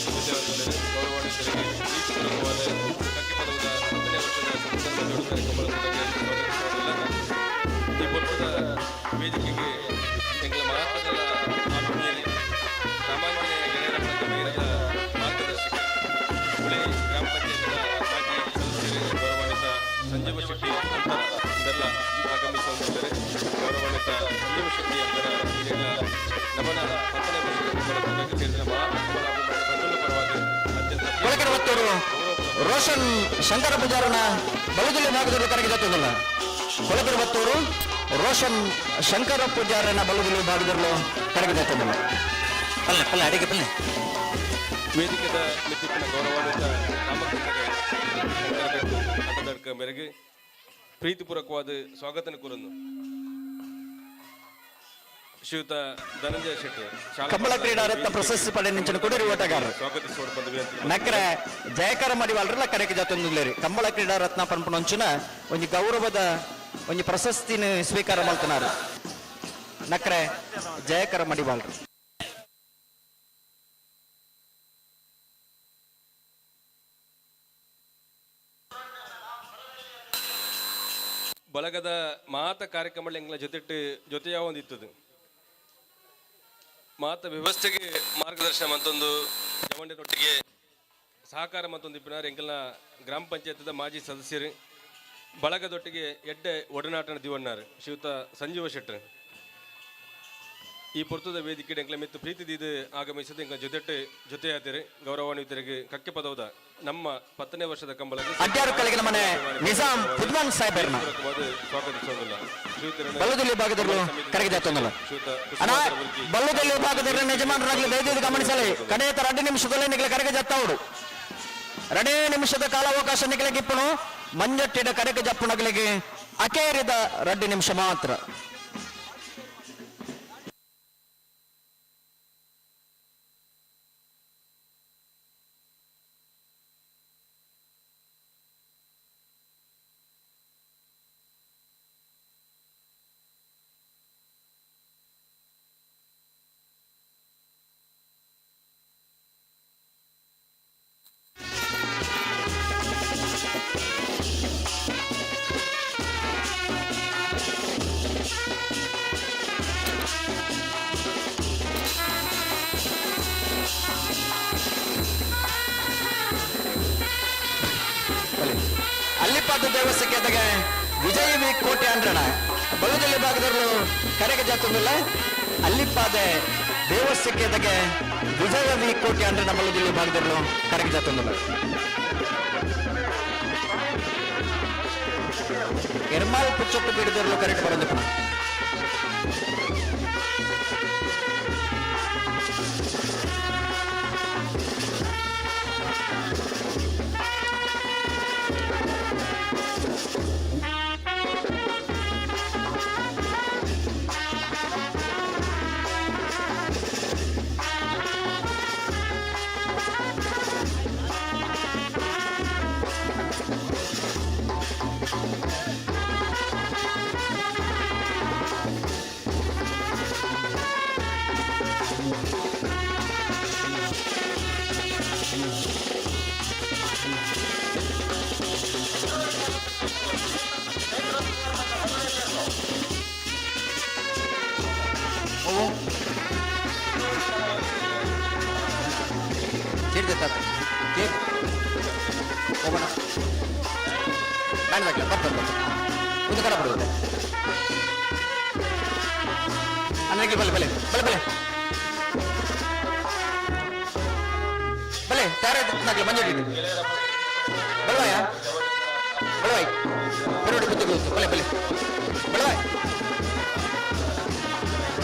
ಗೌರವಾನ್ವಿತರಿಗೆ ಪ್ರೀತಿಪೂರ್ವಕವಾದ ಕಕ್ಕೆ ಪದವದ 10ನೇ ವರ್ಷದ ಸತ್ಯಧರ್ಮ ಜೋಡಿಗರ ಕಂಬಳಕೂಟಕ್ಕೆ ಸ್ವಾಗತಿಸುವುದಿಲ್ಲ. ಈ ಒಟ್ಟದ ವೇದಿಕೆಗೆ ಎಂಗಳ ಮಹತ್ವದ ಆತ್ಮೀಯರೇ ರಾಮಾಂಜನೇಯ ಗೆಳೆಯರ ಬಳಗ ವೀರದ ಮಾರ್ಗದರ್ಶಕ ಹುಳಿ ಗ್ರಾಮ ಪಂಚಾಯತ್ನ ಮಾಜಿ ಸದಸ್ಯರು ಗೌರವಾನ್ವಿತ ಸಂಜೀವ ಶೆಟ್ಟಿ ಅಂತರ ಇದೆಲ್ಲ ಆಗಮಿಸುವಂತಿದ್ದಾರೆ. ಗೌರವಾನ್ವಿತ ಸಂಜೀವ ಶೆಟ್ಟಿ ಅಂತರ ಹಿರಿಯ ನಮನ 10ನೇ ವರ್ಷದ ಕಂಬಳಕೂಟಕ್ಕೆ ಸೇರಿದ ಮಹಾಕಮಲಾಭಿಮಾನಿ ಬಂಧುಗಳ ಪರವಾಗಿ ಅತ್ಯಂತ ರೋಷನ್ ಶಂಕರ ಪೂಜಾರನ ಬಲದಲ್ಲಿ ಭಾಗದಲ್ಲಿ ಕರೆಗೆ ಜಾತಂದಿಲ್ಲ ಕೊಳಗರ ಬತ್ತೂರು ರೋಷನ್ ಶಂಕರ ಪೂಜಾರನ ಬಲದಲ್ಲಿ ಭಾಗದಲ್ಲೂ ಕರೆಗೆ ಜಾತಂದಿಲ್ಲ ಪಲ್ಲೆ ಪಲ್ಲೆ ಅಡಿಗೆ ಪಲ್ಲೆ ವೇದಿಕೆದ ಮಿತ್ತಿನ ಗೌರವಾನ್ವಿತ ರಾಮಕೃಷ್ಣ ಶಂಕರಬೆಟ್ಟು ಅಟದಡ್ಕ ಮೇರೆಗೆ ಪ್ರೀತಿಪೂರ್ವಕವಾದ ಸ್ವಾಗತನ ಕೋರನ್ನು ಶ್ರೀಯುತ ಧನಂಜಯ ಶೆಟ್ಟಿ ಕಂಬಳ ಕ್ರೀಡಾ ರತ್ನ ಪ್ರಶಸ್ತಿ ಪಡೆ ನಿಂಚಿನ ಕೊಡಿರಿ ಓಟಗಾರರು ಸ್ವಾಗತಿಸೋಡ್ ಬಂದ ವಿನಂತಿ ನಕ್ರ ಜಯಕರ ಮಡಿವಾಳರೆಲ್ಲ ಕರೆಗೆ ಜಾತಂದಿಲ್ಲೇರಿ ಕಂಬಳ ಕ್ರೀಡಾ ರತ್ನ ಪಂಪನಂಚಿನ ಒಂದು ಗೌರವದ ಒಂದು ಪ್ರಶಸ್ತಿನ ಸ್ವೀಕಾರ ಮಾಡ್ತಾರ ನಕ್ರೆ ಜಯಕರ ಮಡಿವಾಳರು ಬಳಗದ ಮಾತ ಕಾರ್ಯಕ್ರಮಗಳು ಎಂಗಳ ಜೊತೆಯ ಒಂದಿತ್ತದು ಮಾತ ವ್ಯವಸ್ಥೆಗೆ ಮಾರ್ಗದರ್ಶನ ಮತ್ತೊಂದು ಜವಂಡಿನೊಟ್ಟಿಗೆ ಸಹಕಾರ ಮತ್ತೊಂದು ಇಪ್ಪಿನಾರು ಎಂಕಲ್ನ ಗ್ರಾಮ ಪಂಚಾಯತ್ದ ಮಾಜಿ ಸದಸ್ಯರು ಬಳಗದೊಟ್ಟಿಗೆ ಎಡ್ಡೆ ಒಡನಾಟನ ದಿವಣ್ಣಾರು ಶ್ರೀಯುತ ಸಂಜೀವ ಶೆಟ್ಟರ್ ಈ ಪುರ್ತದ ವೇದಿಕೆ ಎಂಕ್ಲ ಮಿತ್ತು ಪ್ರೀತಿದೀದು ಆಗಮಿಸಿದ ಎಂಕ ಜೊತೆಯಾತಿರು ಗೌರವಾನ್ವಿತರಿಗೆ ಕಕ್ಕೆ ಪದವದ ನಮ್ಮ 10ನೇ ವರ್ಷದ ಕಂಬಳ ಅಡ್ಯಾರು ಮನೆ ನಿಜಾಮ್ ಫುದ್ಮಾನ್ ಸಾಹೇಬರ್ನ ಸ್ವಾಗತಿಸೋದಿಲ್ಲ ಬಲ್ಲದಲ್ಲಿ ಭಾಗದಲ್ಲೂ ಕರೆಗೆ ಜಾತಂದಿಲ್ಲ ಅಣ್ಣ ಬಲ್ಲದಲ್ಲಿ ಭಾಗದಲ್ಲಿ ಯಜಮಾನರಾಗಲಿ ದಯವಿಟ್ಟು ಗಮನಿಸಲಿ ಕಡೆಯ 2 ನಿಮಿಷದಲ್ಲಿ ನಿಗಲ ಕರೆಗೆ ಜಾತ್ತವಡು 2 ನಿಮಿಷದ ಕಾಲಾವಕಾಶ ನಿಗಲಿಗಿಪ್ಪನು ಮಂಜಟ್ಟಿಡ ಕರೆಗೆ ಜಪ್ಪುನಗಳಿಗೆ ಅಕೇರಿದ 2 ನಿಮಿಷ ಮಾತ್ರ ಅಲ್ಲಿಪಾದ ದೇವಸ್ಥಕ್ಕೆ ವಿಜಯ ವಿ ಕೋಟೆ ಅಂದ್ರಣ ಬಲದಲ್ಲಿ ಭಾಗದಲ್ಲೂ ಕರೆಗೆ ಜಾತೊಂದಿಲ್ಲ ಅಲ್ಲಿಪಾದ ದೇವಸ್ಥಕ್ಕೆ ವಿಜಯ ವಿ ಕೋಟೆ ಅಂದ್ರೆ ಬಲದಲ್ಲಿ ಭಾಗದಲ್ಲೂ ಕರೆಗೆ ಜಾತೊಂದಿಲ್ಲ ಎರ್ಮಾಲ್ ಪುಚ್ಚೊಟ್ಟು ಬೀಡದಲ್ಲೂ ಕರೆಕ್ಟ್ ಬರೋದು ಹೋಗೋಣ ಕಾಣ್ಬೇಕಲ್ಲ ಬರ್ತದೆ ಒಂದು ಕಡೆ ಬಿಡುತ್ತೆ ಅನ್ನಕ್ಕೆ ಬಲೆ ಬಲೆ ಬಲೆ ಬಲೆ ಬಲೆ ತಯಾರಾಗ್ಲಿ ಮಂಜುಡಿ ಬಲವಾಯ ಬಲವಾಯ್ ಬೆರೋಡಿ ಬುದ್ಧಿ ಗೊತ್ತು ಬಲೆ ಬಲೆ ಬಲವಾಯ್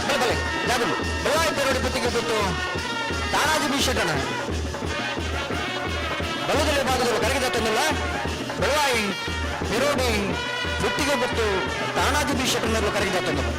ಬಲೆ ಬಲೆ ಯಾವುದು ಬಲವಾಯ್ ಬೆರೋಡಿ ಬುದ್ಧಿಗೆ ಗೊತ್ತು ತಾನಾಜಿ ಭೀಷಣ ಬಲದಲ್ಲಿ ಭಾಗದಲ್ಲಿ ಕರೆಗೆ ತಂದಿಲ್ಲ ಬೆಳವಾಯಿ ಬಿರೋಡಿ ಬುಟ್ಟಿಗೆ ಗೊತ್ತು ತಾನಾಜಿ ಭೀಷಣರು ಕರೆಗೆ ತಂದಿಲ್ಲ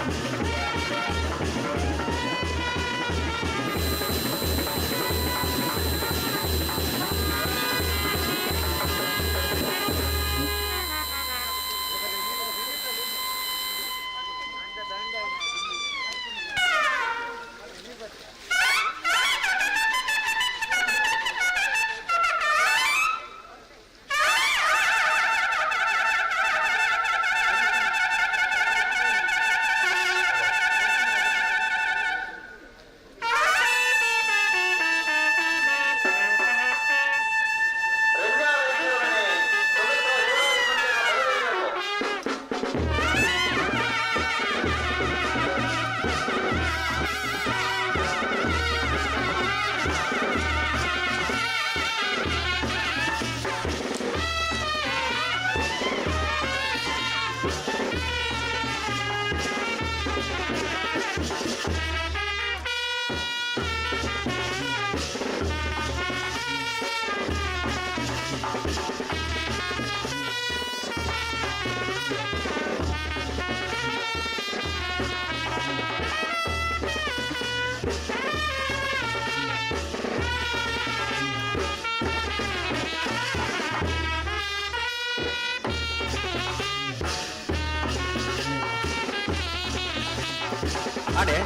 ಆಡೆ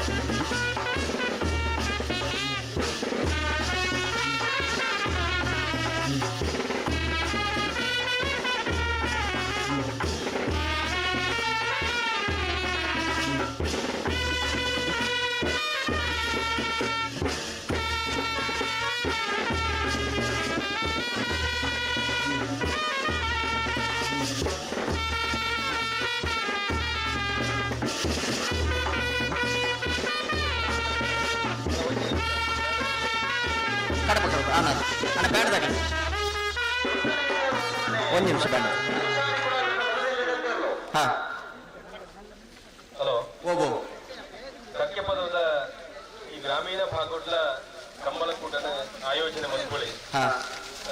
ಅಣ್ಣ ಬ್ಯಾಡ್ದಾಗ ಒಂದು ನಿಮಿಷ ಬ್ಯಾಡ ಹಾ ಹಲೋ ಹೋಗು ಕಕ್ಕೆಪದದ ಈ ಗ್ರಾಮೀಣ ಭಾಗಗಳ ಕಂಬಳಕೂಟದ ಆಯೋಜನೆ ಮಂತ್ಕೊಳ್ಳಿ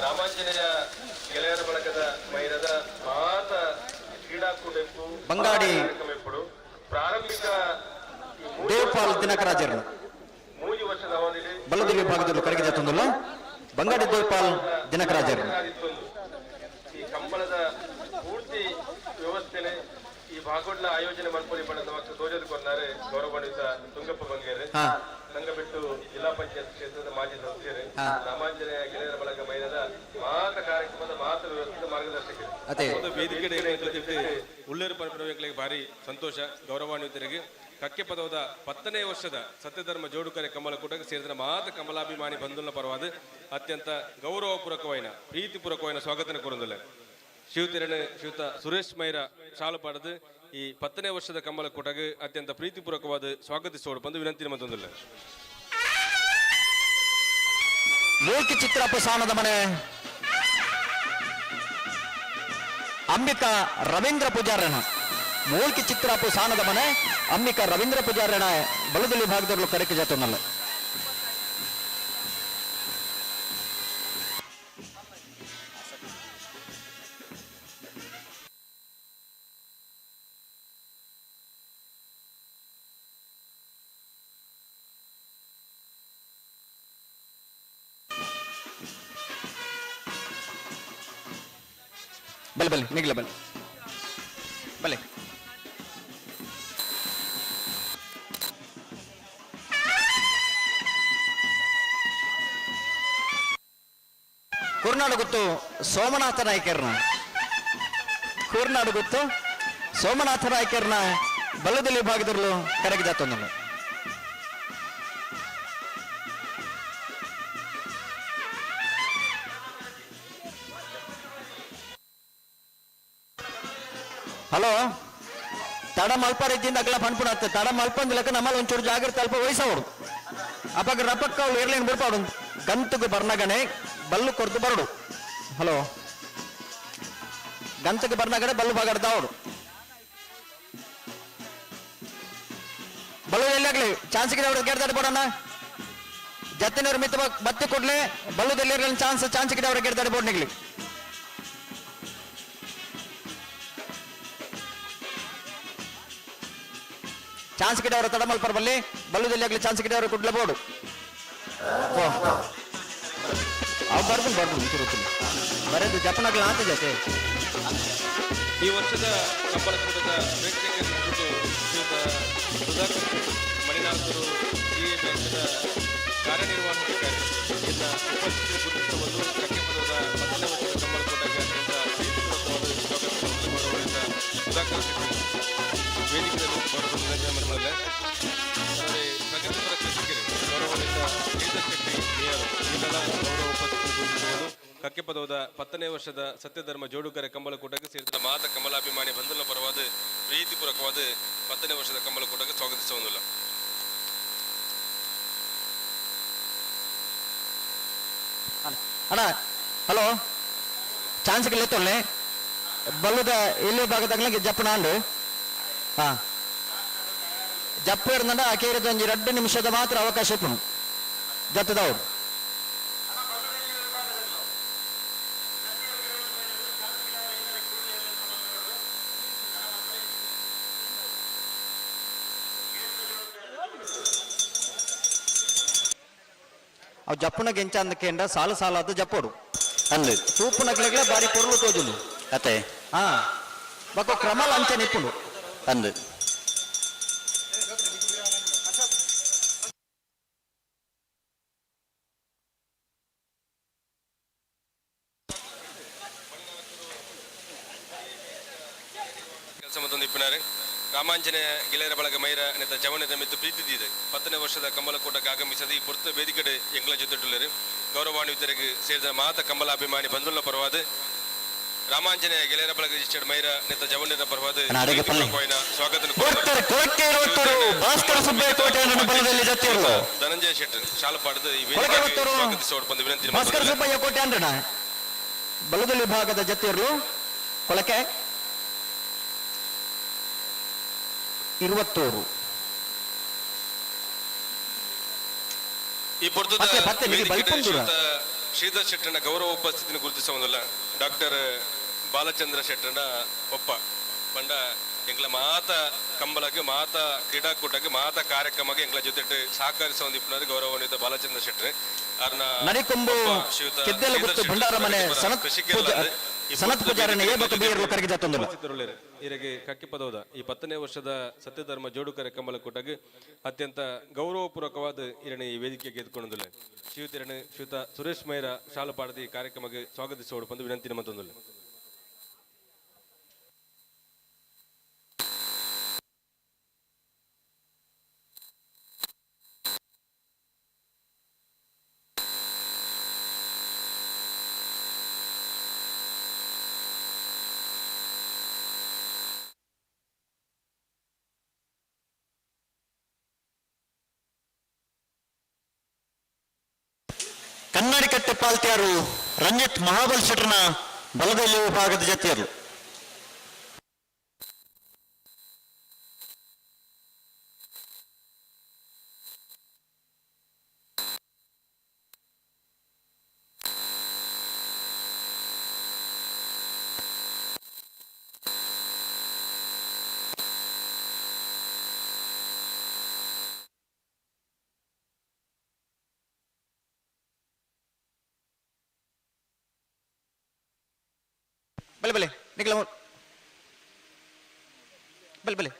ರಾಮಾಂಜನೇಯ ಗೆಳೆಯರ ಬಳಗದ ಮೈರದ ಮಾತ ಕ್ರೀಡಾಕೂಟಕ್ಕೂ ಬಂಗಾಡಿ ಕಾರ್ಯಕ್ರಮ ಪ್ರಾರಂಭಿಕ ದೇವಪಾಲ್ ದಿನಕರಾಜರು 3 ವರ್ಷದ ಅವಧಿಯಲ್ಲಿ ಬಲದಿ ವಿಭಾಗದಲ್ಲಿ ಕರೆಗೆ ತಂದಿಲ್ಲ ಬಂಗಾಡಿ ದೇವಪಾಲ್ ದಿನಕರಾಜರು ಈ ಕಂಬಳದ ಪೂರ್ತಿ ವ್ಯವಸ್ಥೆನೆ ಈ ಭಾಗವಡ್ಲ ಆಯೋಜನೆ ಮಾಡ್ಕೊಳ್ಳಿ ಪಡೆದ ತೋಜದು ಕೊನ್ನಾರೆ ಗೌರವಾನ್ವಿತ ತುಂಗಪ್ಪ ಬಂಗೇರಿ ಸಂಘ ಬಿಟ್ಟು ಜಿಲ್ಲಾ ಪಂಚಾಯತ್ ಕ್ಷೇತ್ರದ ಮಾಜಿ ಸದಸ್ಯರು ರಾಮಾಂಜನೇಯ ಗೆಳೆಯರ ಬಳಗ ಮೈದಾನದ ಮಾತ ಕಾರ್ಯಕ್ರಮದ ಮಾತ ವ್ಯವಸ್ಥೆದ ಮಾರ್ಗದರ್ಶಕರು ವೇದಿಕೆ ಉಳ್ಳೇರು ಪರಪರಗಳಿಗೆ ಭಾರಿ ಸಂತೋಷ ಗೌರವಾನ್ವಿತರಿಗೆ ಕಕ್ಕೆ ಪದವದ 10ನೇ ವರ್ಷದ ಸತ್ಯಧರ್ಮ ಜೋಡುಕರೆ ಕಮಲಕೂಟಕ್ಕೆ ಸೇರಿದ ಮಾತ ಕಮಲಾಭಿಮಾನಿ ಬಂಧುಗಳ ಪರವಾದ ಅತ್ಯಂತ ಗೌರವಪೂರ್ವಕವಾದ ಪ್ರೀತಿಪೂರ್ವಕವಾದ ಸ್ವಾಗತನ ಕೊರೊಂದಿಲ್ಲ ಶಿವತಿರಣ ಶ್ರೀಯುತ ಸುರೇಶ್ ಮೈರ ಶಾಲು ಪಾಡದು ಈ 10ನೇ ವರ್ಷದ ಕಂಬಳ ಕೂಟಕ್ಕೆ ಅತ್ಯಂತ ಪ್ರೀತಿಪೂರ್ವಕವಾದ ಸ್ವಾಗತಿಸೋಡು ಬಂದು ವಿನಂತಿ ಮತ್ತೊಂದಿಲ್ಲ. ಮೂರ್ತಿ ಚಿತ್ರಪ್ಪ ಸಾನದ ಮನೆ ಅಂಬಿಕಾ ರವೀಂದ್ರ ಪೂಜಾರಣ ಮೂಲ್ಕಿ ಚಿತ್ರಪ್ಪ ಸಾನದ ಮನೆ ಅಂಬಿಕಾ ರವೀಂದ್ರ ಪೂಜಾರಣ ಬಲದಲ್ಲಿ ಭಾಗದಲ್ಲೂ ಕರೆಕೆ ಜಾತೊಂದಲ್ಲ. ಬಲೆ ಬಲೆ ನಿಗ್ಲ ಬಲೆ ಬಲೆ ಕುರ್ನಾಡು ಗೊತ್ತು ಸೋಮನಾಥ ನಾಯ್ಕರ್ನ ಕುರ್ನಾಡು ಗೊತ್ತು ಸೋಮನಾಥ ನಾಯ್ಕರ್ನ ಬಲದಲ್ಲಿ ಭಾಗದಲ್ಲೂ ಕರೆಗೆ ಜಾತೊಂದಲ್ಲ. ಹಲೋ ತಡ ಮಲ್ಪ ರೀತಿಯಿಂದ ಅಗಲ ಪನ್ಪುಣ ಆಗ್ತದೆ ತಡ ಮಲ್ಪಂದ ಲೆಕ್ಕ ನಮ್ಮಲ್ಲಿ ಒಂಚೂರು ಜಾಗ್ರತೆ ಅಲ್ಪ ವಹಿಸೋಡು ಅಪ್ಪಾಗ ರಪಕ್ಕ ಅವ್ಳು ಏರ್ಲೇನು ಬಿಡ್ಪಾಡು ಗಂತುಗೆ ಬರ್ನಗಣೆ ಬಲ್ಲು ಕೊರ್ದು ಬರಡು. ಹಲೋ ಗಂತಕ್ಕೆ ಬರ್ನಗಣೆ ಬಲ್ಲು ಬಾಗಡ್ದಾವಡು ಬಲ್ಲು ಎಲ್ಲಾಗ್ಲಿ ಚಾನ್ಸ್ಗೆ ಅವ್ರಿಗೆ ಗೆಡ್ದಾಡಿ ಬಿಡೋಣ ಜತ್ತಿನವ್ರ ಮಿತ್ತ ಬತ್ತಿ ಕೊಡ್ಲಿ ಬಲ್ಲುದಲ್ಲಿ ಚಾನ್ಸ್ಗೆ ಅವ್ರಿಗೆ ಗೆಡ್ದಾಡಿ ಬೋಡ್ ನಿಗ್ಲಿ. ಚಾನ್ಸ್ ಗಿಡವರ ತಡಮಲ್ಪರ್ ಬಲ್ಲಿ ಬಲ್ಲುದಲ್ಲಿ ಆಗ್ಲಿ ಚಾನ್ಸ್ ಗಿಡವರ ಕುಡ್ಲಬಹುದು. ಅವು ಬರ್ದು ತಿರುತ್ತಿಲ್ಲ ಬರೆದು ಜಪನಾಗ್ಲ ಅಂತ ಜೊತೆ ಈ ವರ್ಷದ ಕಂಬಳ ಕೂಟದ ಪ್ರೇಕ್ಷಕರ ಕುರಿತು ಶ್ರೀಯುತ ಸುಧಾಕರ್ ಮಣಿನಾಥರು ಜಿಎ ಬ್ಯಾಂಕ್ನ ಕಾರ್ಯನಿರ್ವಹಣಾಧಿಕಾರಿ ಇನ್ನ ಉಪಸ್ಥಿತಿ ಗುರುತಿಸುವುದು ಕಕ್ಕೆ ಪದದ 10ನೇ ವರ್ಷದ ಕಂಬಳ ಕೂಟಕ್ಕೆ ಅತ್ಯಂತ ಪ್ರೀತಿಪೂರ್ವಕವಾದ ಗೌರವದಿಂದ ಸುಧಾಕರ್ ವೇದಿಕೆಯಲ್ಲಿ ಗೌರವದಿಂದ ಪ್ರಗತಿಪರ ಕೃಷಿಕರು ಗೌರವದಿಂದ ಕೇಂದ್ರ ಶೆಟ್ಟಿ ಮೇಯರ್ ಇವೆಲ್ಲ ಗೌರವ ಉಪಸ್ಥಿತಿ ಗುರುತಿಸುವುದು ಕಕ್ಕೆ ಪದವದ 10ನೇ ವರ್ಷದ ಸತ್ಯಧರ್ಮ ಜೋಡುಕರೆ ಕಂಬಳ ಕೂಟಕ್ಕೆ ಸೇರಿದ ಮಾತ ಕಮಲಾಭಿಮಾನಿ ಬಂಧುಲ ಪರವಾದ ಪ್ರೀತಿಪೂರ್ವಕವಾದ 10ನೇ ವರ್ಷದ ಕಂಬಳ ಕೂಟಕ್ಕೆ ಸ್ವಾಗತಿಸುವುದಿಲ್ಲ. ಅಣ್ಣ ಹಲೋ ಚಾನ್ಸ್ಗೆ ಲೆತ್ತೊಳ್ಳೆ ಬಲ್ಲುದ ಎಲ್ಲಿ ಭಾಗದಾಗ್ಲಿಗೆ ಜಪ್ಪನ ಅಂಡು ಹಾ ಜಪ್ಪ ಇರ್ದಂಡ ಆಕೇರಿದ ಒಂದು 2 ನಿಮಿಷದ ಮಾತ್ರ ಅವಕಾಶ ಇಪ್ಪನು ಜತ್ತದವ್ರು ಅವು ಜಪ್ಪನ ಗೆಂಚ ಅಂದಕ್ಕೆಂಡ ಸಾಲು ಸಾಲಾದ ಜಪ್ಪೋಡು ಅಂದು ಸೂಪುನಗ್ಲೆಗ್ಲ ಬಾರಿ ಪೊರ್ಲು ತೋಜುನು ಅತ್ತೆ ಹಾ ಬಕ್ಕ ಕ್ರಮಲ ಅಂಚೆ ನಿಪ್ಪುಂಡು ಅಂದು ಕೆಲಸ ಮತ್ತೊಂದು ಇಪ್ಪಿನಾರೆ ರಾಮಾಂಜನೇಯ ಗೆಳೆಯರ ಬಳಗ ಮೈರ ನೆತ್ತ ಜವನದ ಮಿತ್ತು ಪ್ರೀತಿದಿದೆ 10ನೇ ವರ್ಷದ ಕಂಬಳ ಕೂಟಕ್ಕೆ ಆಗಮಿಸದ ಈ ಪುರ್ತ ವೇದಿಕೆಡೆ ಎಂಗ್ಲ ಜೊತೆಟ್ಟುಳ್ಳರು ಗೌರವಾನ್ವಿತರಿಗೆ ಸೇರಿದ ಮಾತ ಕಂಬಲಾಭಿಮಾನಿ ಬಂಧುಗಳ ಪರವಾದ ರಾಮಾಂಜನೇಯ ಗೆಳೆಯರ ಬಳಗ ಇಷ್ಟ ಮೈರ ನೆತ್ತ ಜವನದ ಪರವಾದ ಸ್ವಾಗತ ಧನಂಜಯ ಶೆಟ್ಟರ್ ಶಾಲು ಪಾಡದ ಈ ವೇದಿಕೆಗೆ ಸ್ವಾಗತಿಸೋಡು ಬಂದು ವಿನಂತಿ ಭಾಸ್ಕರ ಸುಬ್ಬಯ್ಯ ಕೋಟೆ ಅಂದ್ರಣ ಬಲದಲ್ಲಿ ಭಾಗದ ಜೊತೆಯರು ಕೊಳಕೆ 20 ಈ ಪುರ್ತದ ಶ್ರೀಧರ್ ಶೆಟ್ಟರ್ನ ಗೌರವ ಉಪಸ್ಥಿತಿಯನ್ನು ಗುರುತಿಸುವುದಿಲ್ಲ. ಡಾಕ್ಟರ್ ಬಾಲಚಂದ್ರ ಶೆಟ್ಟರ್ನ ಒಪ್ಪ ಬಂಡ ಎಂಗ್ಲ ಮಾತ ಕಂಬಳಕ್ಕೆ ಮಾತ ಕ್ರೀಡಾಕೂಟಕ್ಕೆ ಮಾತ ಕಾರ್ಯಕ್ರಮಕ್ಕೆ ಎಂಗ್ಲ ಜೊತೆ ಸಹಕರಿಸುವ ಇಪ್ಪನಾರು ಗೌರವಾನ್ವಿತ ಬಾಲಚಂದ್ರ ಶೆಟ್ಟರ್ ಅವ್ರನ್ನ ನಡಿಕೊಂಬು ಕೆದ್ದೆಲ್ಲ ಗೊತ್ತು ಭಂಡಾರ ಮನೆ ಸನತ್ ಪೂಜಾರನೆ ಏಬಕ ಬೀರಲು ಕರೆಗೆ ಜಾತೊಂದಲ್ಲ ಇರಗೆ ಕಕ್ಕೆ ಪದವದ ಈ 10ನೇ ವರ್ಷದ ಸತ್ಯಧರ್ಮ ಜೋಡುಕರೆ ಕಂಬಳ ಕೂಟಕ್ಕೆ ಅತ್ಯಂತ ಗೌರವಪೂರ್ವಕವಾದ ಇರಣಿ ಈ ವೇದಿಕೆಗೆ ಎದ್ಕೊಂಡಲ್ಲ ಶ್ರೀಯುತ ಶ್ರೀಯುತ ಸುರೇಶ್ ಮೈರ ಶಾಲು ಪಾಡದಿ ಕಾರ್ಯಕ್ರಮಕ್ಕೆ ಸ್ವಾಗತಿಸೋಡು ಬಂದು ವಿನಂತಿ ಮತ್ತೊಂದಲ್ಲ. ಕನ್ನಡಿಕಟ್ಟೆ ಪಾಲ್ತಿಯಾರು ರಂಜಿತ್ ಮಹಾಬಲ್ ಶೆಟ್ರನ ಬಲದಲ್ಲಿ ವಿಭಾಗದ ಜತೆಯರು. ಬಲೆ ಬಲೆ ನಿಖಿಲ ಬಲೆ ಬಲೆ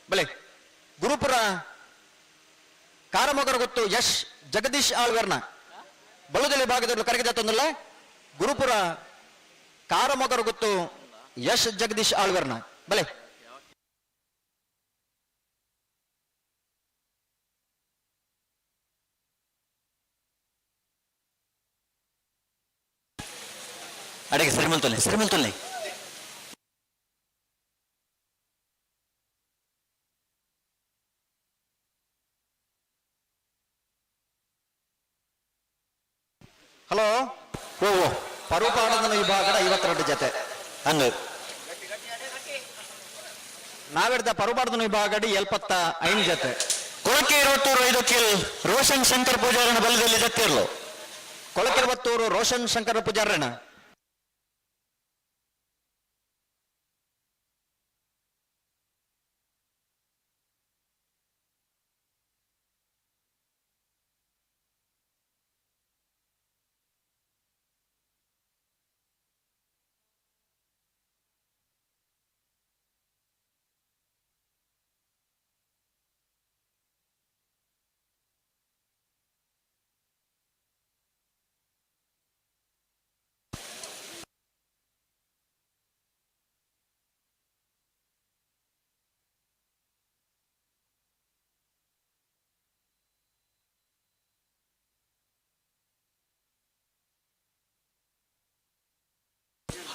ಬಲೆ ಗುರುಪುರ ಕಾರಮೊಗರ ಗೊತ್ತು ಯಶ್ ಜಗದೀಶ್ ಆಳ್ವರ್ನ ಬಳುದಲಿ ಭಾಗದಲ್ಲಿ ಕರೆಗೆ ತಂದಿಲ್ಲ. ಗುರುಪುರ ಕಾರಮೊಗರ ಗೊತ್ತು ಯಶ್ ಜಗದೀಶ್ ಆಳ್ವರ್ನ ಬಲೆ ಅಡಿಗೆ ಸರಿಮಲ್ತೊಲ್ಲೆ ಸರಿಮಲ್ತೊಲ್ಲೆ ಹಲೋ ಓ ಪರುಪಾಡದ ವಿಭಾಗದ 52 ಜತೆ ಹಂಗ ನಾವಿಡ್ದ ಪರುಪಾಡದ ವಿಭಾಗಡಿ 75 ಜತೆ ಕೊಳಕೆ 25 ಕಿಲ್ ರೋಷನ್ ಶಂಕರ್ ಪೂಜಾರನ ಬಲದಲ್ಲಿ ಜತೆಯರ್ಲು. ಕೊಳಕೆ 20 ರೋಷನ್ ಶಂಕರ ಪೂಜಾರಣ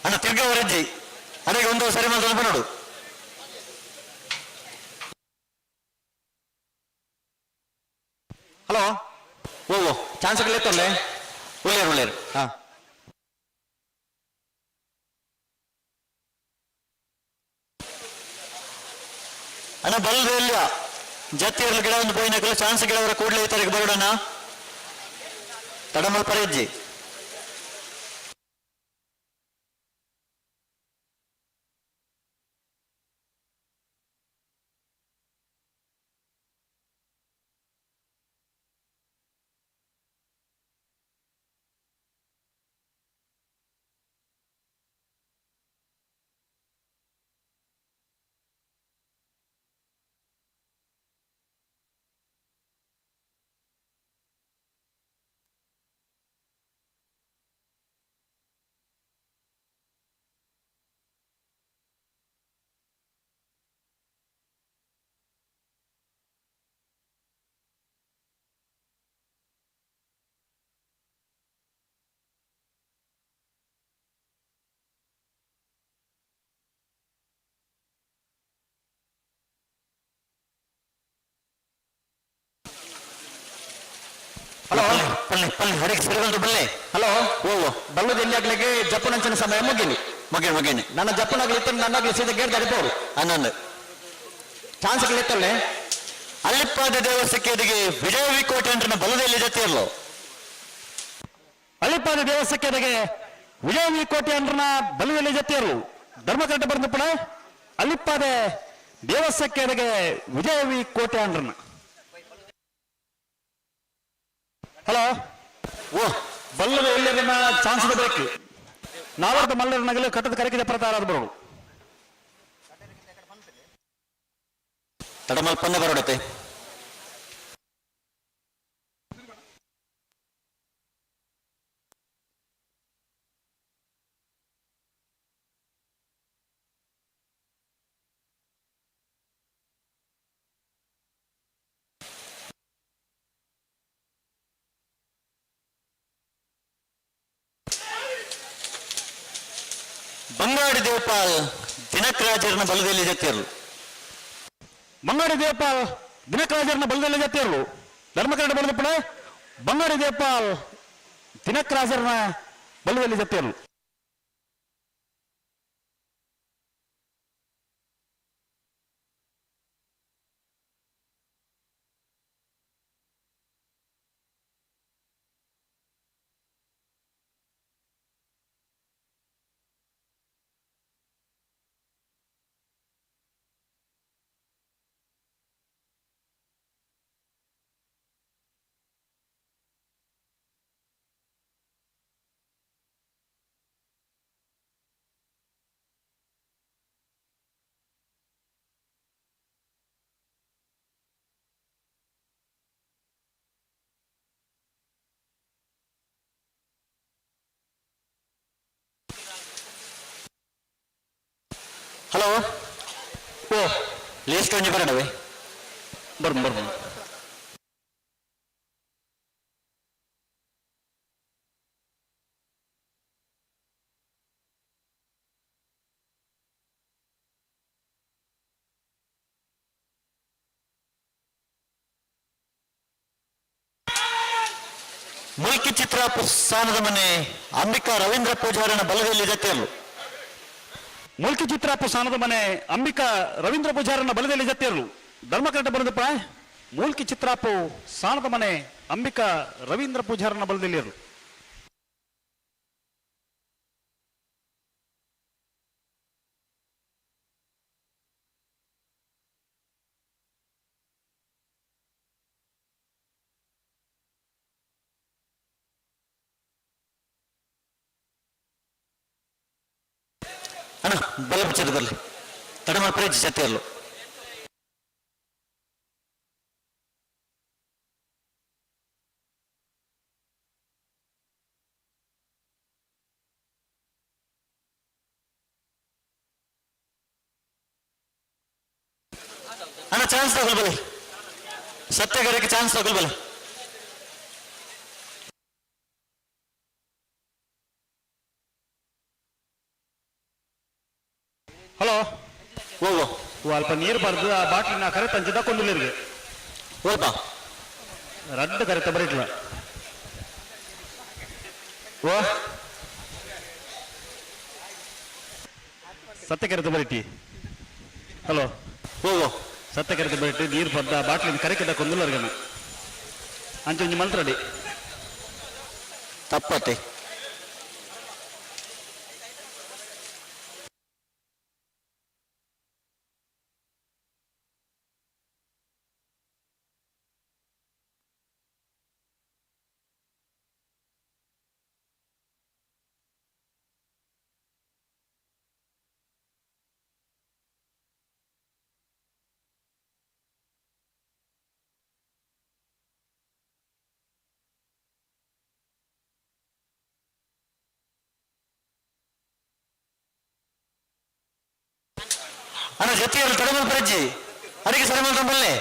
ಅಣ್ಣ ತಿರ್ಗ ವರಜ್ಜಿ ಅದಕ್ಕೆ ಒಂದು ಸರಿ ಸ್ವಲ್ಪ ನೋಡು. ಹಲೋ ಓ ಚಾನ್ಸ್ಗಳು ಎತ್ತಲ್ಲೇ ಒಳ್ಳೆಯರು ಒಳ್ಳೆಯರು. ಹಾ ಅಣ್ಣ ಬಲದಲ್ಲಿ ಜತಿಯರ್ಲು ಗಿಡ ಒಂದು ಪೋಯಿನಕಲ್ಲ ಚಾನ್ಸ್ ಗಿಡವರ ಕೂಡಲೇ ಇತರಿಗೆ ಬರೋಡಣ್ಣ ತಡಮಲ್ ಪರೆಜ್ಜಿ ಹಲೋ ಪಲ್ಲೆ ಪಲ್ಲೆ ಹೊರಗೆ ಸರಿಗಂತ ಬಲ್ಲೆ. ಹಲೋ ಓ ಬಲ್ಲದ ಎಲ್ಲಿ ಆಗ್ಲಿಕ್ಕೆ ಜಪ್ಪನಂಚಿನ ಸಮಯ ಮುಗಿನಿ ಮಗೇನೆ ಮಗೇನೆ ನನ್ನ ಜಪ್ಪನಾಗ್ಲಿತ್ತು ನನ್ನಾಗ್ಲಿ ಸೀದಾ ಗೇಟ್ ದಾಡಿಪೋರು ಹನ್ನೊಂದು ಚಾನ್ಸ್ಗಳಿತ್ತಲ್ಲೇ ಅಲ್ಲಿಪ್ಪಾದ ದೇವಸ್ಥಕ್ಕೆ ವಿಜಯ ವಿಕೋಟೆ ಅಂಟ್ರನ ಬಲದಲ್ಲಿ ಜತೆಯರ್ಲು. ಅಳಿಪಾದ ದೇವಸ್ಥಕ್ಕೆ ವಿಜಯ ಕೋಟೆ ಅಂದ್ರನ ಬಲದಲ್ಲಿ ಜತೆಯರು ಧರ್ಮಕಟ್ಟ ಬಂದಪ್ಪಣ ಅಲ್ಲಿಪ್ಪಾದ ದೇವಸ್ಥಕ್ಕೆ ವಿಜಯ ಕೋಟೆ ಅಂದ್ರನ. ಹಲೋ ಓ ಬಲ್ಲದ ಎಲ್ಲರನ್ನ ಚಾನ್ಸ್ ಬೇಕು ನಾವರ್ದ ಮಲ್ಲರ ನಗಲು ಕಟ್ಟದ ಕರೆಕಿದ ಪ್ರಕಾರ ಅದು ಬರೋದು ತಡಮಲ್ ಪನ್ನೆ ಬರೋಡತೆ ಬಂಗಾಡಿ ದೇವಪಾಲ್ ದಿನಕರಾಜರನ ಬಲದಲ್ಲಿ ಜೊತೆಯರು ಬಂಗಾಡಿ ದೇವಪಾಲ್ ದಿನಕರಾಜರನ ಬಲದಲ್ಲಿ ಜೊತೆಯರು ಧರ್ಮಕರಣ ಬಲದಪ್ಪಣ ಬಂಗಾಡಿ ದೇವಪಾಲ್ ದಿನಕರಾಜರನ ಬಲದಲ್ಲಿ ಜೊತೆಯರು ಹಲೋ ಓ ಲಿಸ್ಟ್ ಒಂಜಿ ಬರಡವೆ ಬರ್ಮ ಮುಲ್ಕಿ ಚಿತ್ರ ಸ್ಥಾನದ ಮನೆ ಅಂಬಿಕಾ ರವೀಂದ್ರ ಪೂಜಾರನ ಬಲದಲ್ಲಿ ಜೊತೆಯಲ್ಲು ಮುಲ್ಕಿ ಚಿತ್ರಪ್ಪ ಸಾನದ ಮನೆ ಅಂಬಿಕಾ ರವೀಂದ್ರ ಪೂಜಾರನ ಬಲದಲ್ಲಿ ಜೊತೆಯರು ಧರ್ಮಕರಟ ಬರೆದಪ್ಪ ಮೂಲ್ಕಿ ಚಿತ್ರಪ್ಪ ಸಾನದ ಮನೆ ಅಂಬಿಕಾ ರವೀಂದ್ರ ಪೂಜಾರನ ಬಲದಲ್ಲಿ ಅಣ್ಣ ಬಲಪಕ್ಷದಲ್ಲಿ ತಡಮ ಪ್ರೇಜ್ ಜೊತೆಯಲ್ಲು ಅಣ್ಣ ಚಾನ್ಸ್ ತಗೊಳ್ಬಲ್ಲ ಸತ್ಯಗಾರಕ್ಕೆ ಚಾನ್ಸ್ ತಗೊಳ್ಬಲ್ಲ ಹಲೋ ಹೋಗು ಅಲ್ಪ ನೀರು ಬರ್ದು ಆ ಬಾಟ್ಲಿನ ಕರೆ ತಂಚಿದ ಕೊಂದಿಲ್ಲಿರ್ಗೆ ಹೋಗ್ಬಾ ರಡ್ಡು ಕರೆತ ಬರೀಟ್ಲ ಓ ಸತ್ಯ ಕರೆತ ಬರೀಟಿ ಹಲೋ ಹೋಗು ಸತ್ಯ ಕರೆತ ಬರೀಟಿ ನೀರು ಬರ್ದ ಬಾಟ್ಲಿನ ಕರೆ ಕೆದ ಕೊಂದಿಲ್ಲರ್ಗನ ಅಂಚೊಂಜಿ ಮಲ್ತ್ರಡಿ ತಪ್ಪತ್ತೆ ಅಣ್ಣ ಜೊತೆಯಲ್ಲಿ ತಡಮಲ್ ಪ್ರಜ್ಜಿ ಅದಕ್ಕೆ ಸರಿಮಲ್ ತಂಬಲ್ಲೆ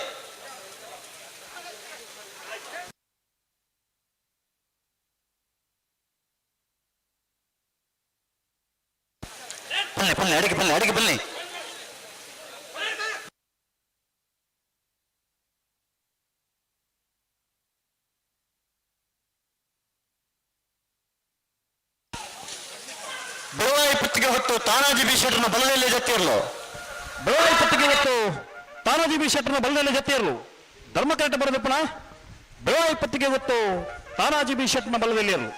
ಪಲ್ಲೆ ಪಲ್ಲೆ ಅಡಿಗೆ ಪಲ್ಲೆ ಅಡಿಗೆ ಪಲ್ಲೆ ಬೆಳವಾಯಿ ಪುತ್ತಿಗೆ ಹೊತ್ತು ತಾನಾಜಿ ಬಿ ಶೆಟ್ಟರ್ನ ಬಲದಲ್ಲಿ ಜೊತೆ ಇರಲು ಬೆಳವಾಯಿ ಪತ್ತಿಗೆ ಹೊತ್ತು ತಾನಾಜಿ ಬಿ ಶೆಟ್ಟರ್ನ ಬಲದಲ್ಲಿ ಜೊತೆ ಇರಲು ಧರ್ಮಕರಟ ಬರೆದಪ್ಪಣ ಬೆಳವಾಯಿ ಪತ್ತಿಗೆ ಹೊತ್ತು ತಾನಾಜಿ ಬಿ ಶೆಟ್ಟರ್ನ ಬಲದಲ್ಲಿ ಇರಲು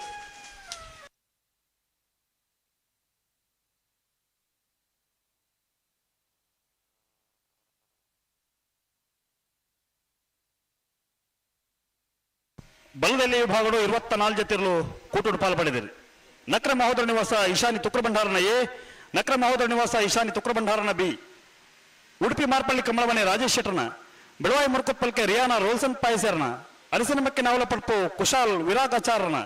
ಬಲದಲ್ಲಿ ವಿಭಾಗಗಳು 24 ಜೊತೆರಲು ಕೂಟುಡು ಪಾಲ್ಪಡಿದಿರಿ ನಕ್ರ ಮಹೋದರ ನಿವಾಸ ಈಶಾನಿ ತುಕ್ರಭಂಡಾರನ ಎ ನಕ್ರ ಮಹೋದರ ನಿವಾಸ ಈಶಾನಿ ತುಕ್ರಭಂಡಾರನ ಬಿ ಉಡುಪಿ ಮಾರ್ಪಳ್ಳಿ ಕಮಲಮನೆ ರಾಜೇಶ್ ಶೆಟ್ಟರ್ನ ಬೆಳವಾಯಿ ಮುರುಕಪ್ಪಲ್ಕೆ ರಿಯಾನ ರೋಲ್ಸನ್ ಪಾಯಸರ್ನ ಅರಸಿನಮಕ್ಕೆ ನಾವಲ ಪಡ್ಪು ಕುಶಾಲ್ ವಿರಾಗಾಚಾರ್ನ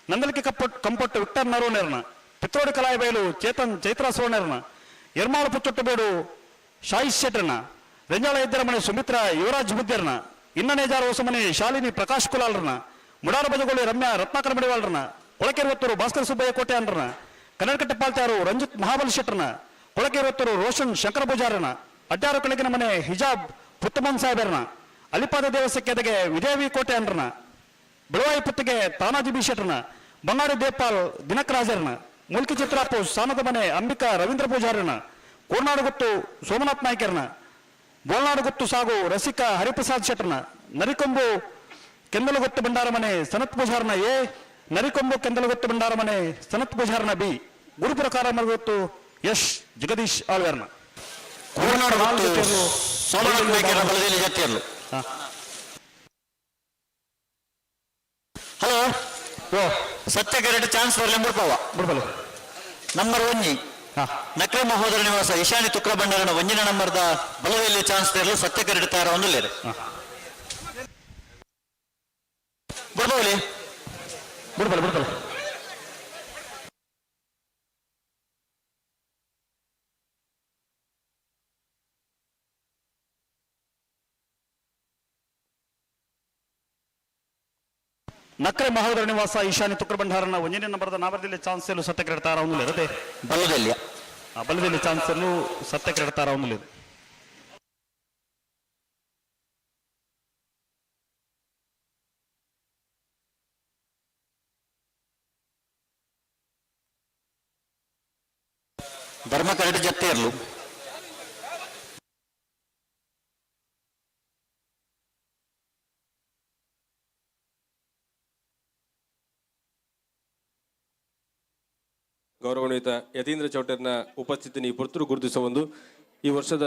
ನಂದಲಿಕೆ ಕಂಪೊಟ್ಟು ವಿಕ್ಟರ್ ನರೋನೆರ್ನ ಪಿತ್ರೋಡಿ ಕಲಾಯಬೈಲು ಚೇತನ್ ಚೈತ್ರಾ ಸೋಣೆರ್ನ ಎರ್ಮಾಳು ಪುಚ್ಚೊಟ್ಟಬೇಡು ಶಾಯಿಶ್ ಶೆಟ್ಟರ್ನ ರೆಂಜಾಳ ಇದ್ದರಮನೆ ಸುಮಿತ್ರ ಯುವರಾಜ್ ಮುದ್ದೆರ್ನ ಇನ್ನನೇಜಾರ ಹೊಸಮನೆ ಶಾಲಿನಿ ಪ್ರಕಾಶ್ ಕುಲಾಲ್ರನ ಮುಡಾರ ಬಜಗೋಳಿ ರಮ್ಯಾ ರತ್ನಾಕರ ಮಡಿವಾಳ್ರನ ಒಳಕೆರುವತ್ತೂರು ಭಾಸ್ಕರ ಸುಬ್ಬಯ್ಯ ಕೋಟೆ ಅಂದ್ರನ ಕನ್ನಡಕಟ್ಟೆ ಪಾಲ್ತಾರು ರಂಜಿತ್ ಮಹಾಬಲಿ ಶೆಟ್ಟರ್ನ, ಕೊಳಕೆರೊತ್ತರು ರೋಷನ್ ಶಂಕರ ಪೂಜಾರನ, ಅಡ್ಡಾರು ಕೆಳಗಿನ ಮನೆ ಹಿಜಾಬ್ ಪುತ್ತಮನ್ ಸಾಹೇಬರನ, ಅಲಿಪಾದ ದೇವಸ್ಥಕ್ಕೆದಗೆ ವಿದೇವಿ ಕೋಟೆ ಅನ್ರನ, ಬೆಳವಾಯಿ ಪುತ್ತಿಗೆ ತಾನಾಜಿ ಬಿ ಶೆಟ್ಟರ್ನ, ಬಂಗಾಡಿ ದೇಪಾಲ್ ದಿನಕ್ ರಾಜರನ, ಮುಲ್ಕಿ ಚಿತ್ರಾಪು ಸಾನದ ಮನೆ ಅಂಬಿಕಾ ರವೀಂದ್ರ ಪೂಜಾರನ, ಕೋರ್ನಾಡುಗುತ್ತು ಸೋಮನಾಥ್ ನಾಯ್ಕರ್ನ, ಬೋಲ್ನಾಡುಗುತ್ತು ಸಾಗು ರಸಿಕಾ ಹರಿಪ್ರಸಾದ್ ಶೆಟ್ಟರ್ನ, ನರಿಕೊಂಬು ಕೆಂದಲಗುತ್ತು ಬಂಡಾರ ಮನೆ ಸನತ್ ಪೂಜಾರನ ಎ, ನರಿಕೊಂಬು ಕೆಂದಲಗುತ್ತು ಬಂಡಾರ ಮನೆ ಸನತ್ ಪೂಜಾರನ ಬಿ, ಗುರುಪುರಕಾರ ಮರಗುತ್ತು ಯಶ್ ಜಗದೀಶ್ ಆಳ್ವೇರ್ನ. ಹಲೋ ಓ ಸತ್ಯ ಕರೆಕ್ಟ್ ಚಾನ್ಸ್ ಬರಲಿ ಬಿಡ್ಪವ ಬಿಡ್ಬಲ್ಲ ನಂಬರ್ ಒಂಜಿ ನಕ್ರೆ ಮಹೋದರ ನಿವಾಸ ಈಶಾನಿ ತುಕ್ರ ಬಂಡಾರನ ಒಂಜಿನ ನಂಬರ್ದ ಬಲದಲ್ಲಿ ಚಾನ್ಸ್ ತೆರಲು ಸತ್ಯ ಕರೆಕ್ಟ್ ತಾರ ಒಂದು ಲೇರು ಬಿಡ್ಬಲಿ ಬಿಡ್ಬಲ್ಲ ಬಿಡ್ಬಲ್ಲ ನಕ್ರೆ ಮಹೋದರ ನಿವಾಸ ಈಶಾನ್ಯ ತುಕ್ರ ಭಂಡಾರನ ಒಂದನೇ ನಂಬರ್ದ ನಾವರದಲ್ಲಿ ಚಾನ್ಸ್ ಎಲ್ಲೂ ಸತ್ಯ ಕೆಡ್ತಾರ ಅವನು ಇರತ್ತೆ ಬಲದಲ್ಲಿ ಬಲದಲ್ಲಿ ಚಾನ್ಸ್ ಎಲ್ಲೂ ಸತ್ಯ ಕೆಡ್ತಾರ ಅವನು ಇದೆ. ಧರ್ಮ ಕರೆಕ್ಟ್ ಜೊತೆ ಇರ್ಲು ಗೌರವಾನ್ವಿತ ಯತೀಂದ್ರ ಚೌಟರ್ನ ಉಪಸ್ಥಿತಿನಿ ಪುರ್ತರು ಗುರುತಿಸುವ ಒಂದು ಈ ವರ್ಷದ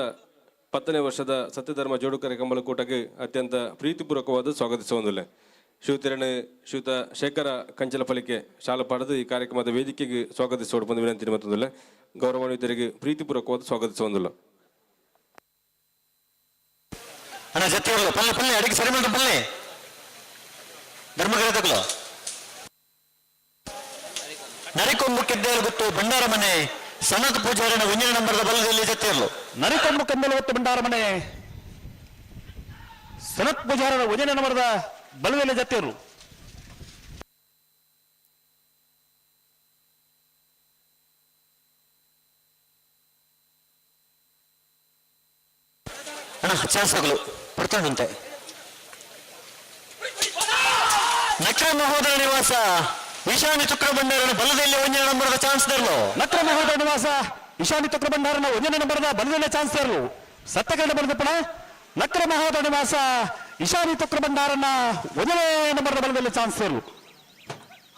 10ನೇ ವರ್ಷದ ಸತ್ಯಧರ್ಮ ಜೋಡುಕರೆ ಕಂಬಳಕೂಟಕ್ಕೆ ಅತ್ಯಂತ ಪ್ರೀತಿಪೂರ್ವಕವಾದ ಸ್ವಾಗತಿಸುವುದಿಲ್ಲ. ಶಿವತಿರಣ ಶ್ರೀಯುತ ಶೇಖರ ಕಂಚಲಪಲಿಕೆ ಶಾಲಾ ಪಾಡದು ಈ ಕಾರ್ಯಕ್ರಮದ ವೇದಿಕೆಗೆ ಸ್ವಾಗತಿಸುವ ಬಂದು ವಿನಂತಿ ಮತ್ತೊಂದಿಲ್ಲ. ಗೌರವಾನ್ವಿತರಿಗೆ ಪ್ರೀತಿಪೂರ್ವಕವಾದ ಸ್ವಾಗತಿಸುವುದಿಲ್ಲ. ಅಣ್ಣ ಜೊತೆ ಪಲ್ಲೆ ಪಲ್ಲೆ ಅಡಿಗೆ ಸರಿ ಮಾಡಿ ಪಲ್ಲೆ ಧರ್ಮಗರ ತಗಲು ನರಿಕೊಂಬು ಕೆದ್ದೇಲು ಗೊತ್ತು ಭಂಡಾರ ಮನೆ ಸನತ್ ಪೂಜಾರನ ಒಂದನೇ ನಂಬರ್ದ ಬಲದಲ್ಲಿ ಜೊತೆ ಇರಲು ನರಿಕೊಂಬು ಕೆಂದಲು ಗೊತ್ತು ಭಂಡಾರ ಮನೆ ಸನತ್ ಪೂಜಾರನ ಒಂದನೇ ನಂಬರ್ದ ಬಲದಲ್ಲಿ ಜೊತೆ ಇರಲು ಅಣ್ಣ ಚಾನ್ಸ್ ಆಗಲು ಪಡ್ಕೊಂಡಂತೆ ನಕ್ರ ಮಹೋದರ ನಿವಾಸ ಈಶಾನ್ಯ ತುಕ್ರ ಭಂಡಾರನ ಬಲದಲ್ಲಿ ಒಂದನೇ ನಂಬರ್ದ ಚಾನ್ಸ್ ತರಲು ನಕ್ರ ಮಹೋದರ ನಿವಾಸ ಈಶಾನ್ಯ ತುಕ್ರ ಭಂಡಾರನ ಒಂದನೇ ನಂಬರ್ದ ಬಲದಲ್ಲಿ ಚಾನ್ಸ್ ತರಲು ಸತ್ಯಗಂಡ ಬರೆದಪ್ಪಣ ನಕ್ರ ಮಹೋದರ ನಿವಾಸ ಈಶಾನ್ಯ ತುಕ್ರ ಭಂಡಾರನ ಒಂದನೇ ನಂಬರ್ದ ಬಲದಲ್ಲಿ ಚಾನ್ಸ್ ತರಲು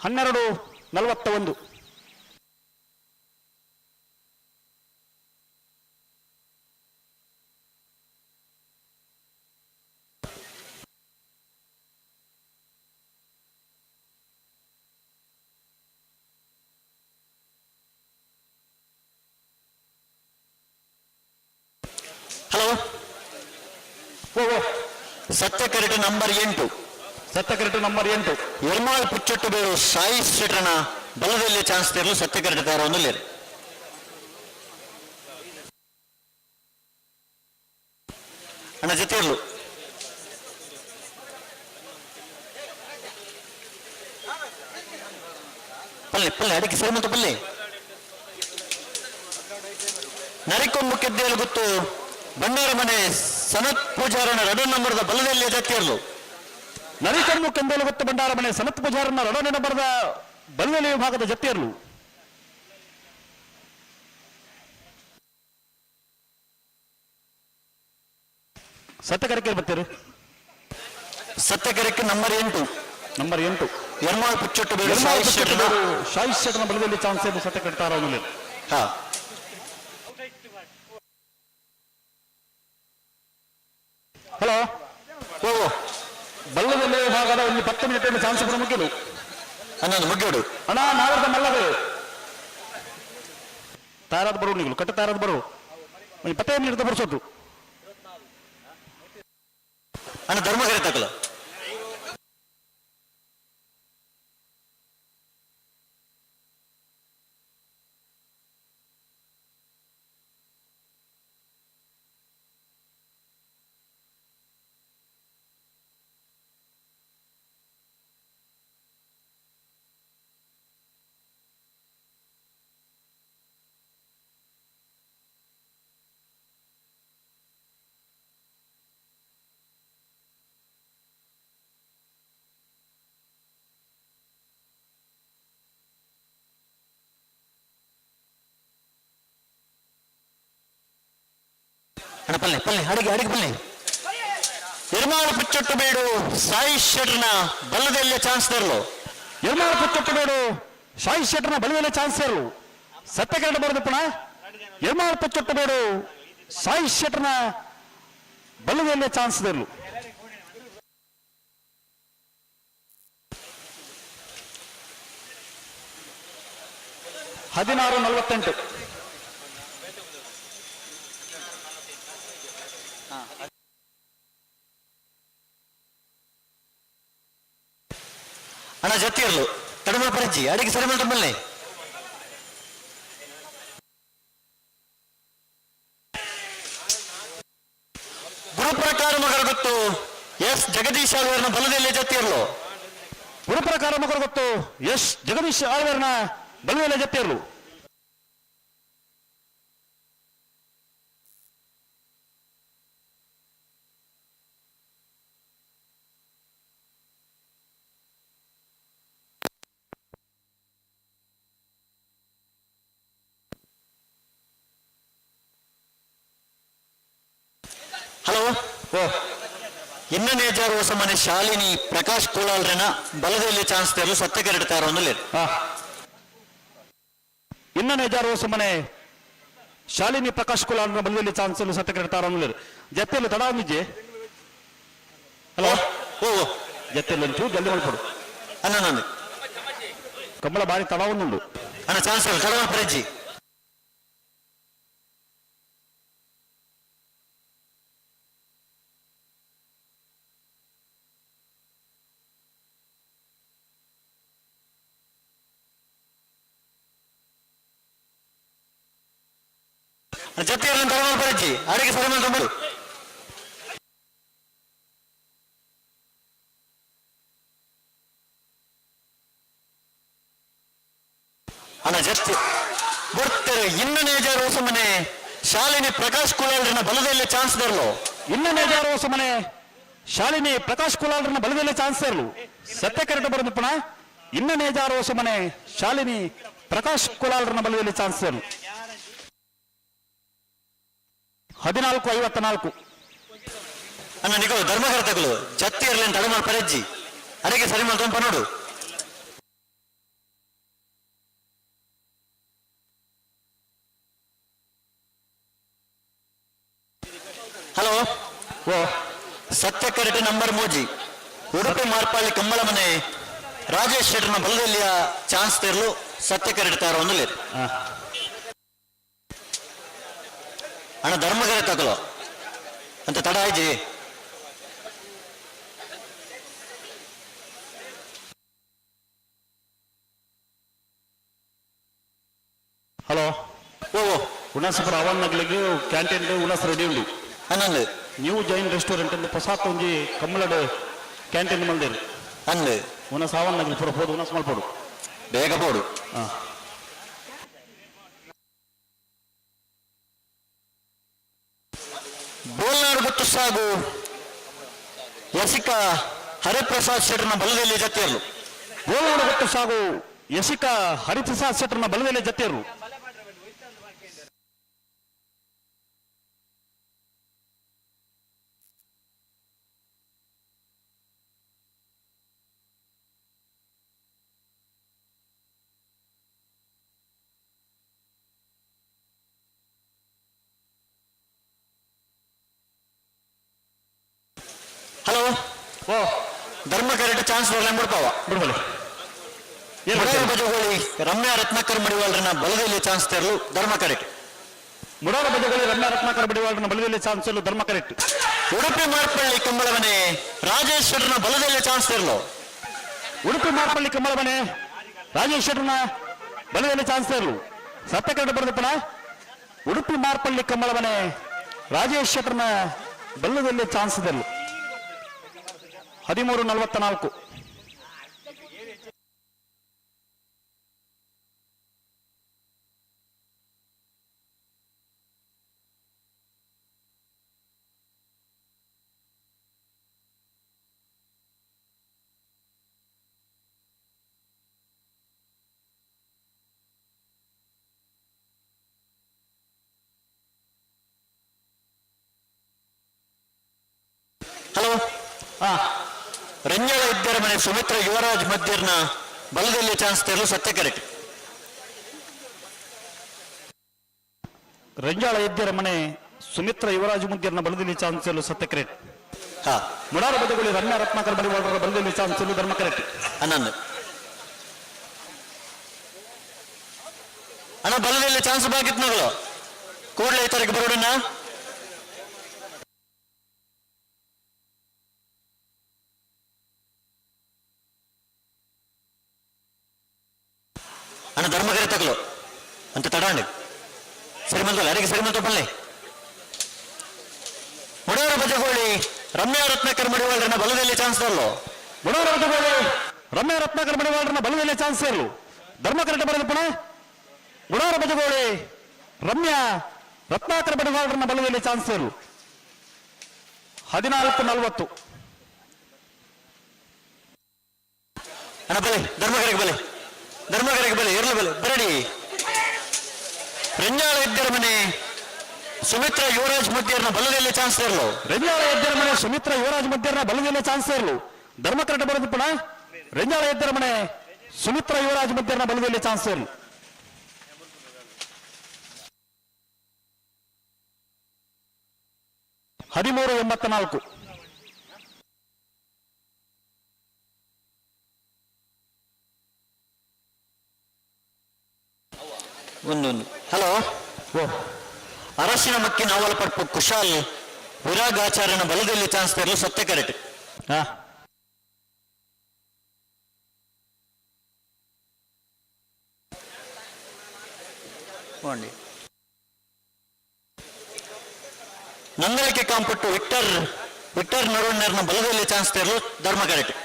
12:41 ಹಲೋ ಸತ್ಯ ಕರೆಕ್ಟ್ ನಂಬರ್ 8 ಸತ್ಯ ಕರೆಕ್ಟ್ ನಂಬರ್ 8 ಎರ್ಮಾಳ್ ಪುಚ್ಚಟ್ಟು ಬೇರು ಸಾಯಿ ಶೆಟ್ರನ ಬಲದಲ್ಲಿ ಚಾನ್ಸ್ ತೆರಲು ಸತ್ಯ ಕರೆಕ್ಟ್ ತಾರ ಒಂದು ಲೇರು ಅಣ್ಣ ಜೊತೆ ಇರ್ಲು ಪಲ್ಲೆ ಪಲ್ಲೆ ಅಡಿಕೆ ಸರಿ ಮತ್ತು ಪಲ್ಲೆ ನರಿಕೊಂಬು ಕೆದ್ದೇಲು ಗೊತ್ತು ಬಂಡಾರ ಮನೆ ಸನತ್ ಪೂಜಾರನ 2 ನಂಬರ್ದ ಬಲದಲ್ಲಿ ಜೊತೆ ಇರ್ಲು ನರಿಕೊಂಬು ಕೆಂದೇಲು ಗೊತ್ತು ಭಂಡಾರ ಮನೆ ಸನತ್ ಪೂಜಾರನ 2ನೇ ನಂಬರ್ದ ಬಲದಲ್ಲಿ ವಿಭಾಗದ ಜೊತೆ ಇರಲು ಸತ್ಯಕರಕ್ಕೆ ಬರ್ತೀರಿ ಸತ್ಯಕರಕ್ಕೆ ನಂಬರ್ 8 ಎರ್ಮಾಳ್ ಪುಚ್ಚಟ್ಟು ಬೇರು ಶಾಯಿ ಶೆಟ್ನ ಬಲದಲ್ಲಿ ಚಾನ್ಸ್ ಏನು ಸತ್ಯ ಕಟ್ತಾರ ಅವನಲ್ಲಿ ಹಾ ಹಲೋ ಓ ಬಲ್ಲದಲ್ಲಿ ವಿಭಾಗದ ಒಂದು 10 ಮಿನಿಟ್ ಚಾನ್ಸ್ ಮುಗಿದು ಅನ್ನೊಂದು ಮುಗಿಯೋಡು ಅಣ್ಣ ನಾವರ್ದ ಮಲ್ಲದು ತಾರಾದ ಬರು ನೀವು ಕಟ್ಟ ತಾರಾದ ಬರು 10 ಮಿನಿಟ್ ಬರ್ಸೋದು ಅಣ್ಣ ಧರ್ಮಗರೆ ತಗಲ ಅಣ್ಣ ಪಲ್ಲೆ ಪಲ್ಲೆ ಅಡಿಗೆ ಅಡಿಗೆ ಪಲ್ಲೆ ಎರ್ಮಾಳ ಪುಚ್ಚೊಟ್ಟು ಬೇಡು ಸಾಯಿ ಶೆಟ್ರನ ಬಲ್ಲದಲ್ಲಿ ಚಾನ್ಸ್ ತರಲು ಎರ್ಮಾಳ ಪುಚ್ಚೊಟ್ಟು ಬೇಡು ಸಾಯಿ ಶೆಟ್ರನ ಬಲದಲ್ಲಿ ಚಾನ್ಸ್ ತರಲು ಸತ್ಯ ಕನ್ನಡ ಬರೋದು ಪುನಃ ಎರ್ಮಾಳ ಪುಚ್ಚೊಟ್ಟು ಬೇಡು ಸಾಯಿ ಶೆಟ್ರನ ಬಲದಲ್ಲಿ ಚಾನ್ಸ್ ತರಲು 16:48 ಅಣ್ಣ ಜೊತೆ ಇರಲು ತಡಮ ಪರಂಜಿ ಅಡಿಗೆ ಸರಿ ಮಾಡ್ತಾ ಬಲ್ಲೆ ಗುರುಪ್ರಕಾರ ಮಗರ ಗೊತ್ತು ಎಸ್ ಜಗದೀಶ್ ಆಳ್ವರ್ನ ಬಲದಲ್ಲಿ ಜೊತೆ ಇರಲು ಗುರುಪ್ರಕಾರ ಮಗರ ಗೊತ್ತು ಎಸ್ ಜಗದೀಶ್ ಆಳ್ವರ್ನ ಬಲದಲ್ಲಿ ಜೊತೆ ಇರಲು ಹಲೋ ಓ ಇನ್ನನೇ ಜಾರು ಮನೆ ಶಾಲಿನಿ ಪ್ರಕಾಶ್ ಕೋಲಾಲ್ರನ ಬಲದಲ್ಲಿ ಚಾನ್ಸ್ ತೆರಲು ಸತ್ಯ ಕೆರಡ್ತಾರೋ ಅನ್ನಲಿ ಇನ್ನನೇ ಜಾರು ಮನೆ ಶಾಲಿನಿ ಪ್ರಕಾಶ್ ಕೋಲಾಲ್ರನ ಬಲದಲ್ಲಿ ಚಾನ್ಸ್ ಸತ್ಯ ಕೆರಡ್ತಾರೋ ಅನ್ನಲಿ ಜೊತೆಯಲ್ಲಿ ತಡ ಒಂದಿಜ್ಜೆ ಹಲೋ ಓ ಜೊತೆಯಲ್ಲಿ ಒಂಚೂರು ಜಲ್ದಿ ಮಾಡ್ಕೊಡು ಅಣ್ಣ ನಾನು ಕಂಬಳ ಬಾರಿ ತಡ ಒಂದುಂಡು ಅಣ್ಣ ಚಾನ್ಸ್ ತಡವ ಪರಂಜಿ ಜೊತೆ ತಡವಲ್ ಪರಂಜಿ ಅಡಿಗೆ ಸರಿ ಮಾಡ್ಕೊಂಡು ಅಣ್ಣ ಜೊತೆ ಬರ್ತಾರೆ ಇನ್ನನೇ ಜಾರು ಮನೆ ಶಾಲಿನಿ ಪ್ರಕಾಶ್ ಕೋಲಾಲ್ರನ ಬಲದಲ್ಲಿ ಚಾನ್ಸ್ ತರಲು ಇನ್ನನೇ ಜಾರು ಮನೆ ಶಾಲಿನಿ ಪ್ರಕಾಶ್ ಕೋಲಾಲ್ರನ ಬಲದಲ್ಲಿ ಚಾನ್ಸ್ ತರಲು ಸತ್ಯ ಕರೆಕ್ಟ್ ಬರೋದು ಪುನಃ ಇನ್ನನೇ ಜಾರು ಮನೆ ಶಾಲಿನಿ ಪ್ರಕಾಶ್ ಕೋಲಾಲ್ರನ ಬಲದಲ್ಲಿ ಚಾನ್ಸ್ ತರಲು 14:54 ಅಣ್ಣ ನಿಗಳು ಧರ್ಮಕರ್ತಗಳು ಜತ್ತಿ ಇರಲಿ ತಡ ಮಾಡಿ ಪರಜ್ಜಿ ಅಡಿಗೆ ಸರಿ ಮಾಡ್ಕೊಂಡು ನೋಡು ಹಲೋ ಓ ಸತ್ಯ ಕರೆಕ್ಟ್ ನಂಬರ್ ಮೋಜಿ ಉಡುಪಿ ಮಾರ್ಪಾಳಿ ಕಂಬಳ ಮನೆ ರಾಜೇಶ್ ಶೆಟ್ಟರ್ನ ಬಲದಲ್ಲಿಯ ಚಾನ್ಸ್ ತೆರಲು ಸತ್ಯ ಕರೆಕ್ಟ್ ತಾರೋ ಅನ್ನಲಿ ಅಣ್ಣ ಧರ್ಮಕರ ತಗಲು ಅಂತ ತಡ ಆಯ್ಜಿ ಹಲೋ ಓ ಉಣಾಸಪುರ ಅವನ್ ನಗಲಿಗೆ ಕ್ಯಾಂಟೀನ್ ಉಣಾಸ ರೆಡಿ ಉಂಡು ಅನ್ನಂದು ನ್ಯೂ ಜೈನ್ ರೆಸ್ಟೋರೆಂಟ್ ಅಂತ ಪ್ರಸಾದ್ ಒಂಜಿ ಕಮ್ಮಳಡ್ ಕ್ಯಾಂಟೀನ್ ಮಲ್ದೇರು ಅಂದು ಉಣಾಸ ಅವನ್ ನಗಲಿ ಪುರ ಹೋದು ಉಣಾಸ ಮಲ್ಪಡು ಬೇಗ ಪೋಡು ಬೋಲ್ನಾಡು ಗೊತ್ತು ಸಾಗು ಯಸಿಕಾ ಹರಿಪ್ರಸಾದ್ ಶೆಟ್ಟರ್ನ ಬಲದಲ್ಲಿ ಜೊತೆಯರು ಬೋಲ್ನಾಡು ಗೊತ್ತು ಸಾಗು ಯಶಿಕಾ ಹರಿಪ್ರಸಾದ್ ಶೆಟ್ಟರ್ನ ಬಲದಲ್ಲಿ ಜೊತೆಯರು ಹಲೋ ಓ ಧರ್ಮ ಕರೆಕ್ಟ್ ಚಾನ್ಸ್ ಬರಲ್ಲ ಬಿಡ್ತಾವ ಬಿಡ್ಬಲೆ ಬಜಗೋಳಿ ರಮ್ಯಾ ರತ್ನಾಕರ್ ಮಡಿವಾಳ್ರನ್ನ ಬಲದಲ್ಲಿ ಚಾನ್ಸ್ ತೆರಲು ಧರ್ಮ ಕರೆಕ್ಟ್ ಮುಡಾರ ಬಜಗೋಳಿ ರಮ್ಯಾ ರತ್ನಾಕರ್ ಮಡಿವಾಳ್ರನ್ನ ಬಲದಲ್ಲಿ ಚಾನ್ಸ್ ತೆರಲು ಧರ್ಮ ಕರೆಕ್ಟ್ ಉಡುಪಿ ಮಾರ್ಪಳ್ಳಿ ಕಂಬಳ ಮನೆ ರಾಜೇಶ್ ಶೆಟ್ಟರ್ನ ಬಲದಲ್ಲಿ ಚಾನ್ಸ್ ತೆರಲು ಉಡುಪಿ ಮಾರ್ಪಳ್ಳಿ ಕಂಬಳ ಮನೆ ರಾಜೇಶ್ ಶೆಟ್ಟರ್ನ ಬಲದಲ್ಲಿ ಚಾನ್ಸ್ ತೆರಲು ಸತ್ಯ ಕರೆಕ್ಟ್ ಬರೆದಪ್ಪನ ಉಡುಪಿ ಮಾರ್ಪಳ್ಳಿ ಕಂಬಳ ಮನೆ ರಾಜೇಶ್ ಶೆಟ್ಟರ್ನ ಬಲ್ಲದಲ್ಲಿ ಚಾನ್ಸ್ ತೆರಲು 13:44 ರಂಜಾಳ ಇದ್ದರ ಮನೆ ಸುಮಿತ್ರ ಯುವರಾಜ್ ಮಧ್ಯರ್ನ ಬಲದಲ್ಲಿ ಚಾನ್ಸ್ ತೆರಲು ಸತ್ಯ ಕರೆಕ್ಟ್. ರಂಜಾಳ ಇದ್ದರ ಮನೆ ಸುಮಿತ್ರ ಯುವರಾಜ್ ಮುದ್ಯರ್ನ ಬಲದಲ್ಲಿ ಚಾನ್ಸ್ ತೆರಲು ಸತ್ಯ ಕರೆಕ್ಟ್. ಮುಡಾರ ಬದಗುಳಿ ರಮ್ಯಾ ರತ್ನಾಕರ್ ಮಡಿವಾಳರ ಬಲದಲ್ಲಿ ಚಾನ್ಸ್ ತೆರಲು ಧರ್ಮ ಕರೆಕ್ಟ್. ಹನ್ನೊಂದು ಅಣ್ಣ ಬಲದಲ್ಲಿ ಚಾನ್ಸ್ ಬಾಗಿತ್ ನೋಡು ಕೂಡಲೇ ಈ ತರಕ್ಕೆ ಬರೋಡಣ್ಣ. ಅಣ್ಣ ಧರ್ಮಕರೆ ತಗಲು ಅಂತ ತಡಾಂಡಿ ಸರಿಮಂತಲ್ಲ ಯಾರಿಗೆ ಸರಿಮಂತ ಬಲ್ಲೆ ಮುಡಾರ ಬಜಗೋಳಿ ರಮ್ಯಾ ರತ್ನಾಕರ್ ಮಡಿವಾಳರನ್ನ ಬಲದಲ್ಲಿ ಚಾನ್ಸ್ ತರಲು. ಮುಡಾರ ಬದಗೋಳಿ ರಮ್ಯಾ ರತ್ನಾಕರ್ ಮಡಿವಾಳರನ್ನ ಬಲದಲ್ಲಿ ಚಾನ್ಸ್ ತೆರಲು ಧರ್ಮ ಕರೆಕ್ಟ್ ಬರೆದು ಪುನಃ. ಮುಡಾರ ಬಜಗೋಳಿ ರಮ್ಯಾ ರತ್ನಾಕರ್ ಮಡಿವಾಳರನ್ನ ಬಲದಲ್ಲಿ ಚಾನ್ಸ್ ತೆರಲು 14:40. ಅಣ್ಣ ಬಲೆ ಧರ್ಮಕರೆಗೆ ಬಲೆ ಧರ್ಮಕರೆಗೆ ಬಲೆ ಇರಲಿ ಬಲೆ ಬರಡಿ. ರಂಜಾಳ ಇದ್ದರ ಮನೆ ಸುಮಿತ್ರ ಯುವರಾಜ್ ಮಧ್ಯರ್ನ ಬಲದಲ್ಲಿ ಚಾನ್ಸ್ ತೆರಲು. ರಂಜಾಳ ಇದ್ದರ ಮನೆ ಸುಮಿತ್ರ ಯುವರಾಜ್ ಮಧ್ಯರ್ನ ಬಲದಲ್ಲಿ ಚಾನ್ಸ್ ತೆರಲು ಧರ್ಮ ಕರೆಕ್ಟ್ ಬರೆದು ಪುನಃ. ರಂಜಾಳ ಇದ್ದರ ಮನೆ ಸುಮಿತ್ರ ಯುವರಾಜ್ ಮಧ್ಯರ್ನ ಬಲದಲ್ಲಿ ಚಾನ್ಸ್ ತೆರಲು 13:84. ಒಂದೊಂದು ಹಲೋ ಅರಸಿನ ಮಕ್ಕಿ ನಾವಲ ಪರ್ಪು ಕುಶಾಲ್ ವಿರಾಗ್ ಆಚಾರ್ಯನ ಬಲದಲ್ಲಿ ಚಾನ್ಸ್ ತೆರಲು ಸತ್ಯ ಕರೆಕ್ಟ್. ನಂದಳಿಕೆ ಕಾಂಪಟ್ಟು ವಿಕ್ಟರ್ ನರೋಣ್ಣರ್ನ ಬಲದಲ್ಲಿ ಚಾನ್ಸ್ ತೆರಲು ಧರ್ಮ ಕರೆಕ್ಟ್.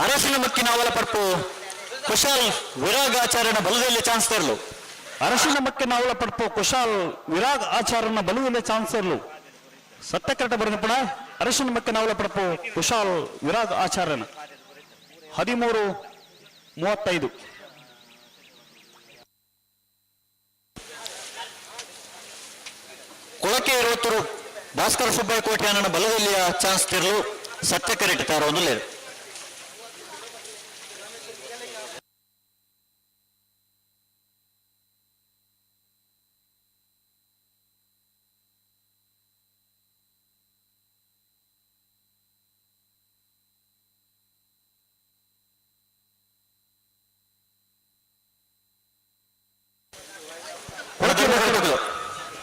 ಅರಸಿನ ಮಕ್ಕಿನ ಅವಲ ಪರ್ಪು ಕುಶಾಲ್ ವಿರಾಗ್ ಆಚಾರ್ಯನ ಬಲದಲ್ಲಿ ಚಾನ್ಸ್ ತೆರಲು. ಅರಸಿನ ಮಕ್ಕಿನ ಅವಲ ಪರ್ಪು ಕುಶಾಲ್ ವಿರಾಗ್ ಆಚಾರ್ಯನ ಬಲದಲ್ಲಿ ಚಾನ್ಸ್ ತೆರಲು ಸತ್ಯ ಕರೆಕ್ಟ್ ಬರೆದು ಪುನಃ. ಅರಸಿನ ಮಕ್ಕಿನ ಅವಲ ಪರ್ಪು ಕುಶಾಲ್ ವಿರಾಗ್ ಆಚಾರ್ಯನ 13:35. ಕೊಳಕೆ 20 ಭಾಸ್ಕರ ಸುಬ್ಬಯ್ಯ ಕೋಟ್ಯಾನನ ಬಲದಲ್ಲಿಯ ಚಾನ್ಸ್ ತೆರಲು ಸತ್ಯ ಕರೆಕ್ಟ್ ತಾರ ಒಂದು ಲೇರು.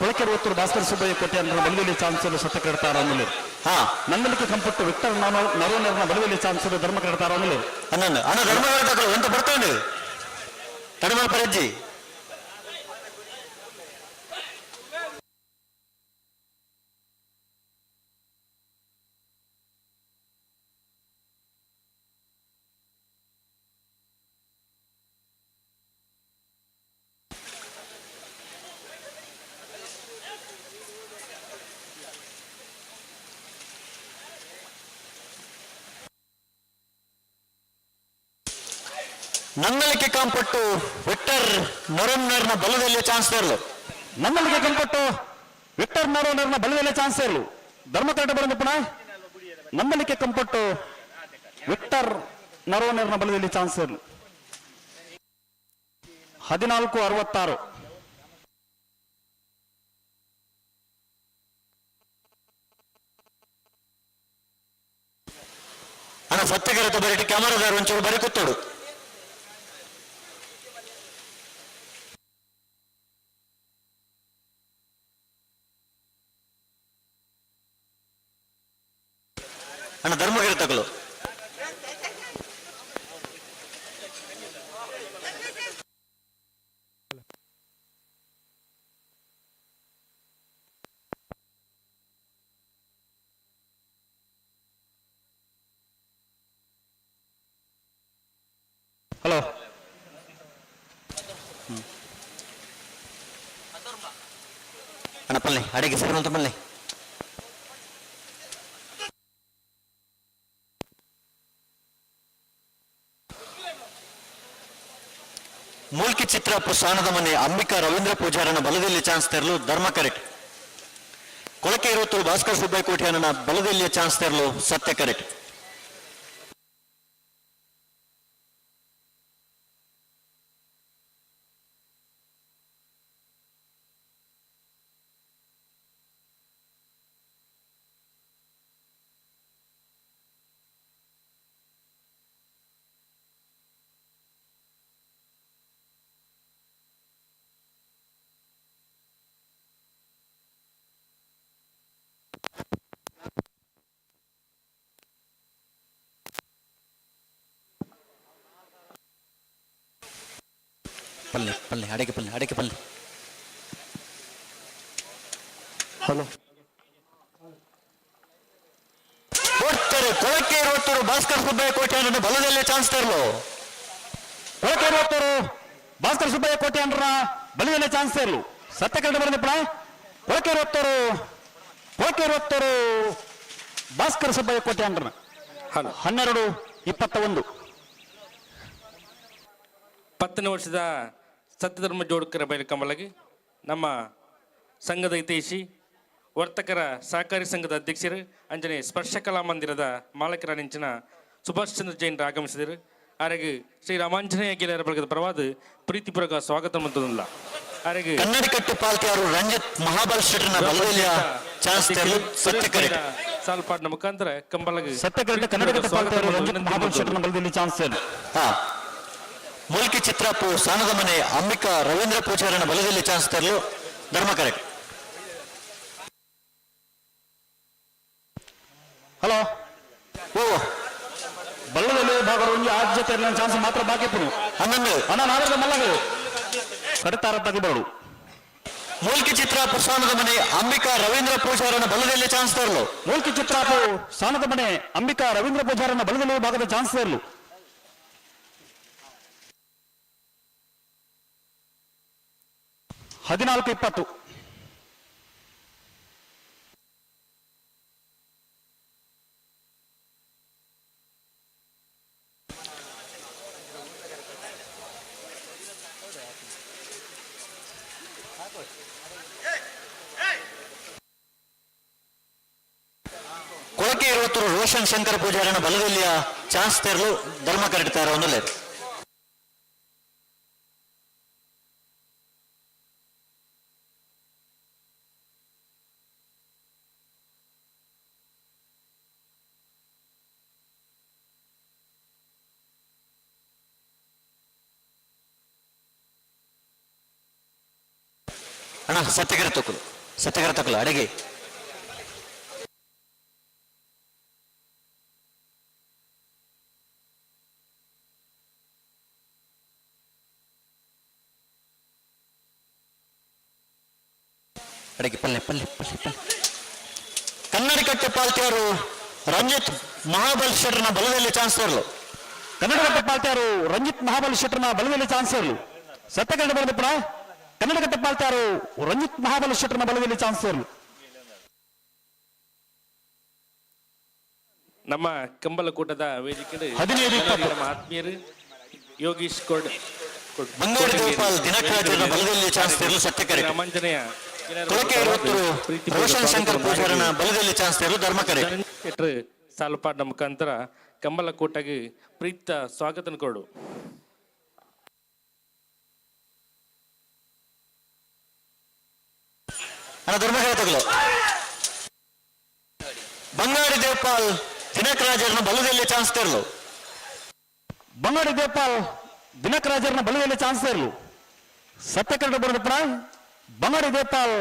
ಕೊಳಕೆ 20 ಭಾಸ್ಕರ ಸುಬ್ಬಯ್ಯ ಕೋಟ್ಯಾನರ ಬಲದಲ್ಲಿ ಚಾನ್ಸ್ ಸತ್ಯ ಕರೆಕ್ಟ್ ತಾರ ಒಂದು ಲೇರು. ನಂದಲಿಕೆ ಕಂಪಟ್ಟು ವಿಕ್ಟರ್ ನರೋನರ್ನ ಬಲದಲ್ಲಿ ಚಾನ್ಸ್ ಧರ್ಮ ಕರೆಕ್ಟ್ ತಾರ ಒಂದು ಲೇರು. ಹನ್ನೊಂದು ಅಣ್ಣ ಧರ್ಮ ಎಂತ ಬರ್ತಾಂಡು ತಡಮಲ್ ಪರಜ್ಜಿ Nandalike ಕಾಂಪಟ್ಟು Victor ನರೋನ್ನರ್ನ ಬಲದಲ್ಲಿ chance ತೆರಲು. Nandalike ಕಂಪಟ್ಟು Victor ನರೋನರ್ನ ಬಲದಲ್ಲಿ chance ತೆರಲು ಧರ್ಮ ಕರೆಕ್ಟ್ ಬರೆದು ಪುನಃ. Nandalike ಕಂಪಟ್ಟು Victor ನರೋನರ್ನ ಬಲದಲ್ಲಿ chance ತೆರಲು 14:66. ಅಣ್ಣ ಸತ್ಯಕರತ ಬರೀಟಿ ಕ್ಯಾಮರಾದಾರ ಒಂಚೂರು ಬರೀ ಕೂತೋಡು. ಅಣ್ಣ ಧರ್ಮಗಿರಿ ತಗಲು ಹಲೋ ಅಣ್ಣ ಪಲ್ಲೆ ಅಡಿಗೆ ಸರಿ ಪಲ್ಲೆ ಮೂಲ್ಕಿ ಚಿತ್ರ ಸಾಣದ ಮನೆ ಅಂಬಿಕಾ ರವೀಂದ್ರ ಪೂಜಾರನ ಬಲದಲ್ಲಿ ಚಾನ್ಸ್ ತೆರಲು ಧರ್ಮ ಕರೆಕ್ಟ್. ಕೊಳಕೆ ಇರುವತ್ತೂರು ಭಾಸ್ಕರ್ ಸುಬ್ಬಯ್ಯ ಕೋಟ್ಯಾನನ ಬಲದಲ್ಲಿಯ ಚಾನ್ಸ್ ತೆರಲು ಸತ್ಯ ಕರೆಕ್ಟ್. ಪಲ್ಲೆ ಪಲ್ಲೆ ಅಡಿಕೆ ಪಲ್ಲೆ ಅಡಿಕೆ ಪಲ್ಲೆ. ಹಲೋ ಕೊಳಕೆ ಇರುವತ್ತೂರು ಭಾಸ್ಕರ್ ಸುಬ್ಬಯ್ಯ ಕೋಟ್ಯಾನನ ಬಲದಲ್ಲೇ ಚಾನ್ಸ್ ತೆರಲು. ಕೊಳಕೆ ಇರುವತ್ತೂರು ಭಾಸ್ಕರ್ ಸುಬ್ಬಯ್ಯ ಕೋಟ್ಯಾನರ ಬಲದಲ್ಲೇ ಚಾನ್ಸ್ ತೆರಲು ಸತ್ಯ ಕರೆಕ್ಟ್ ಬರೆದಪ್ಪಣ. ಕೊಳಕೆ ಇರುವತ್ತೂರು ಭಾಸ್ಕರ್ ಸುಬ್ಬಯ್ಯ ಕೋಟ್ಯಾನರ 12-21. 10ನೇ ವರ್ಷದ ಸತ್ಯಧರ್ಮ ಜೋಡಕರ ಬಯಲು ಕಂಬಳಗಿ ನಮ್ಮ ಸಂಘದ ಹಿತೈಷಿ ವರ್ತಕರ ಸಹಕಾರಿ ಸಂಘದ ಅಧ್ಯಕ್ಷರು ಅಂಜನೆ ಸ್ಪರ್ಶ ಕಲಾ ಮಂದಿರದ ಮಾಲಕರಾನಿಂಚಿನ ಸುಭಾಷ್ ಚಂದ್ರ ಜೈನರು ಆಗಮಿಸಿದರು. ಅವರಿಗೆ ಶ್ರೀ ರಾಮಾಂಜನೇಯ ಗೆಳೆಯರ ಬಳಗದ ಪರವಾದ ಪ್ರೀತಿಪೂರ್ವಕ ಸ್ವಾಗತ ಮಂತಲ್ಲ. ಅವರಿಗೆ ಕನ್ನಡಕಟ್ಟು ಪಾಲ್ತಿಯವರು ರಂಜಿತ್ ಮಹಾಬಲ್ ಶೆಟ್ಟರ್ನ ಬಲದಲ್ಲಿಯ ಚಾನ್ಸ್ ತೆರಲು ಸತ್ಯ ಕರೆಕ್ಟ್. ಸಾಲ್ಪಾಡ್ನ ಮುಖಾಂತರ ಕಂಬಳಗಿ ಸತ್ಯ ಕರೆಕ್ಟ್ ಕನ್ನಡಕಟ್ಟು ಪಾಲ್ತಿಯವರು ರಂಜಿತ್ ಮಹಾಬಲ್ ಶೆಟ್ಟರ್ನ ಬಲದಲ್ಲಿ ಚಾನ್ಸ್ ತೆರಲು. ಮೂಲ್ಕಿ ಚಿತ್ರಪ್ಪು ಸಾಣದ ಮನೆ ಅಂಬಿಕಾ ರವೀಂದ್ರ ಪೂಜಾರನ ಬಲದಲ್ಲಿ ಚಾನ್ಸ್ ತೆರಲು ಧರ್ಮ ಕರೆಕ್ಟ್. ಹಲೋ ಓ ಬಲ್ಲದಲ್ಲಿ ಭಾಗವಾಗಿ ಆದ್ಯತೆ ಚಾನ್ಸ್ ಮಾತ್ರ ಬಾಕಿ ಪುಡು 11 ನಾಲ್ಕು ಮಲ್ಲಗಳು ಕಡಿತಾರ ತೆಗೆದಳು. ಮೂಲ್ಕಿ ಚಿತ್ರಪ್ಪು ಸಾಣದ ಮನೆ ಅಂಬಿಕಾ ರವೀಂದ್ರ ಪೂಜಾರನ ಬಲದಲ್ಲಿ ಚಾನ್ಸ್ ತೆರಲು. ಮೂಲ್ಕಿ ಚಿತ್ರಪ್ಪು ಸಾಣದ ಮನೆ ಅಂಬಿಕಾ ರವೀಂದ್ರ ಪೂಜಾರನ ಬಲದಲ್ಲಿ ಭಾಗದ ಚಾನ್ಸ್ ತೆರಲು. 14-20. ಕೊಳಕೆ ಇರುವತ್ತೂರು ರೋಷನ್ ಶಂಕರ್ ಪೂಜಾರನ ಬಲದಲ್ಲಿಯ ಚಾನ್ಸ್ ತೆರಲು ಧರ್ಮ ಕರೆಕ್ಟ್ ತಾರ ಒಂದಲೇ. ಅಣ್ಣ ಸತ್ಯಗರ ತಕ್ಕಲು ಅಡಿಗೆ ಅಡಿಗೆ ಪಲ್ಲೆ ಪಲ್ಲೆ ಪಲ್ಲೆ ಪಲ್ಲೆ. ಕನ್ನಡಕಟ್ಟೆ ಪಾಲ್ತಿಯವರು ರಂಜಿತ್ ಮಹಾಬಲ್ ಶೆಟ್ಟರ್ನ ಬಲದಲ್ಲಿ ಚಾನ್ಸ್ ತೆರಲು. ಕನ್ನಡಕಟ್ಟೆ ಪಾಲ್ತಿಯವರು ರಂಜಿತ್ ಮಹಾಬಲ್ ಶೆಟ್ಟರ್ನ ಬಲದಲ್ಲಿ ಚಾನ್ಸ್ ತೆರಲು ಸತ್ಯ ಕನ್ನಡ ಬರೆದಪ್ಪಣ. ಕನ್ನಡಕಟ್ಟೆ ಪಾಲ್ತಿಯವರು ರಂಜಿತ್ ಮಹಾಬಲ್ ಶೆಟ್ಟರ್ನ ಬಲದಲ್ಲಿ ಚಾನ್ಸ್ ತೆರಲು. ನಮ್ಮ ಕಂಬಲಕೂಟದ ವೇದಿಕೆ 15-20. ನಮ್ಮ ಆತ್ಮೀಯರು ಯೋಗೀಶ್ ಕೋಡ್ ಬಂಗಾಡಿ ಗೋಪಾಲ್ ದಿನಕರಾಜನ ಬಲದಲ್ಲಿ ಚಾನ್ಸ್ ತೆರಲು ಸತ್ಯ ಕರೆಕ್ಟ್. ರಾಮಾಂಜನೇಯ ಕೊಳಕೆ ಇರುವತ್ತೂರು ರೋಷನ್ ಶಂಕರ್ ಪೂಜಾರನ ಬಲದಲ್ಲಿ ಚಾನ್ಸ್ ತೆರಲು ಧರ್ಮ ಕರೆಕ್ಟ್. ಸಾಲ್ಪಾಡ್ನ ಮುಖಾಂತರ ಕಂಬಲಕೋಟಗೆ ಪ್ರೀತ ಸ್ವಾಗತ ಕೊಡು. ಧರ್ಮ ತಗಲು ಬಂಗಾಡಿ ದೇವಪಾಲ್ ದಿನಕರಾಜರನ ಬಲದಲ್ಲಿ ಚಾನ್ಸ್ ತೆರಲು. ಬಂಗಾಡಿ ದೇವಪಾಲ್ ದಿನಕರಾಜರನ ಬಲದಲ್ಲಿ ಚಾನ್ಸ್ ತೆರಲು ಸತ್ಯ ಕನ್ನಡ ಬರೆದಪ್ಪಣ. ಬಂಗಾಡಿ ದೇವಪಾಲ್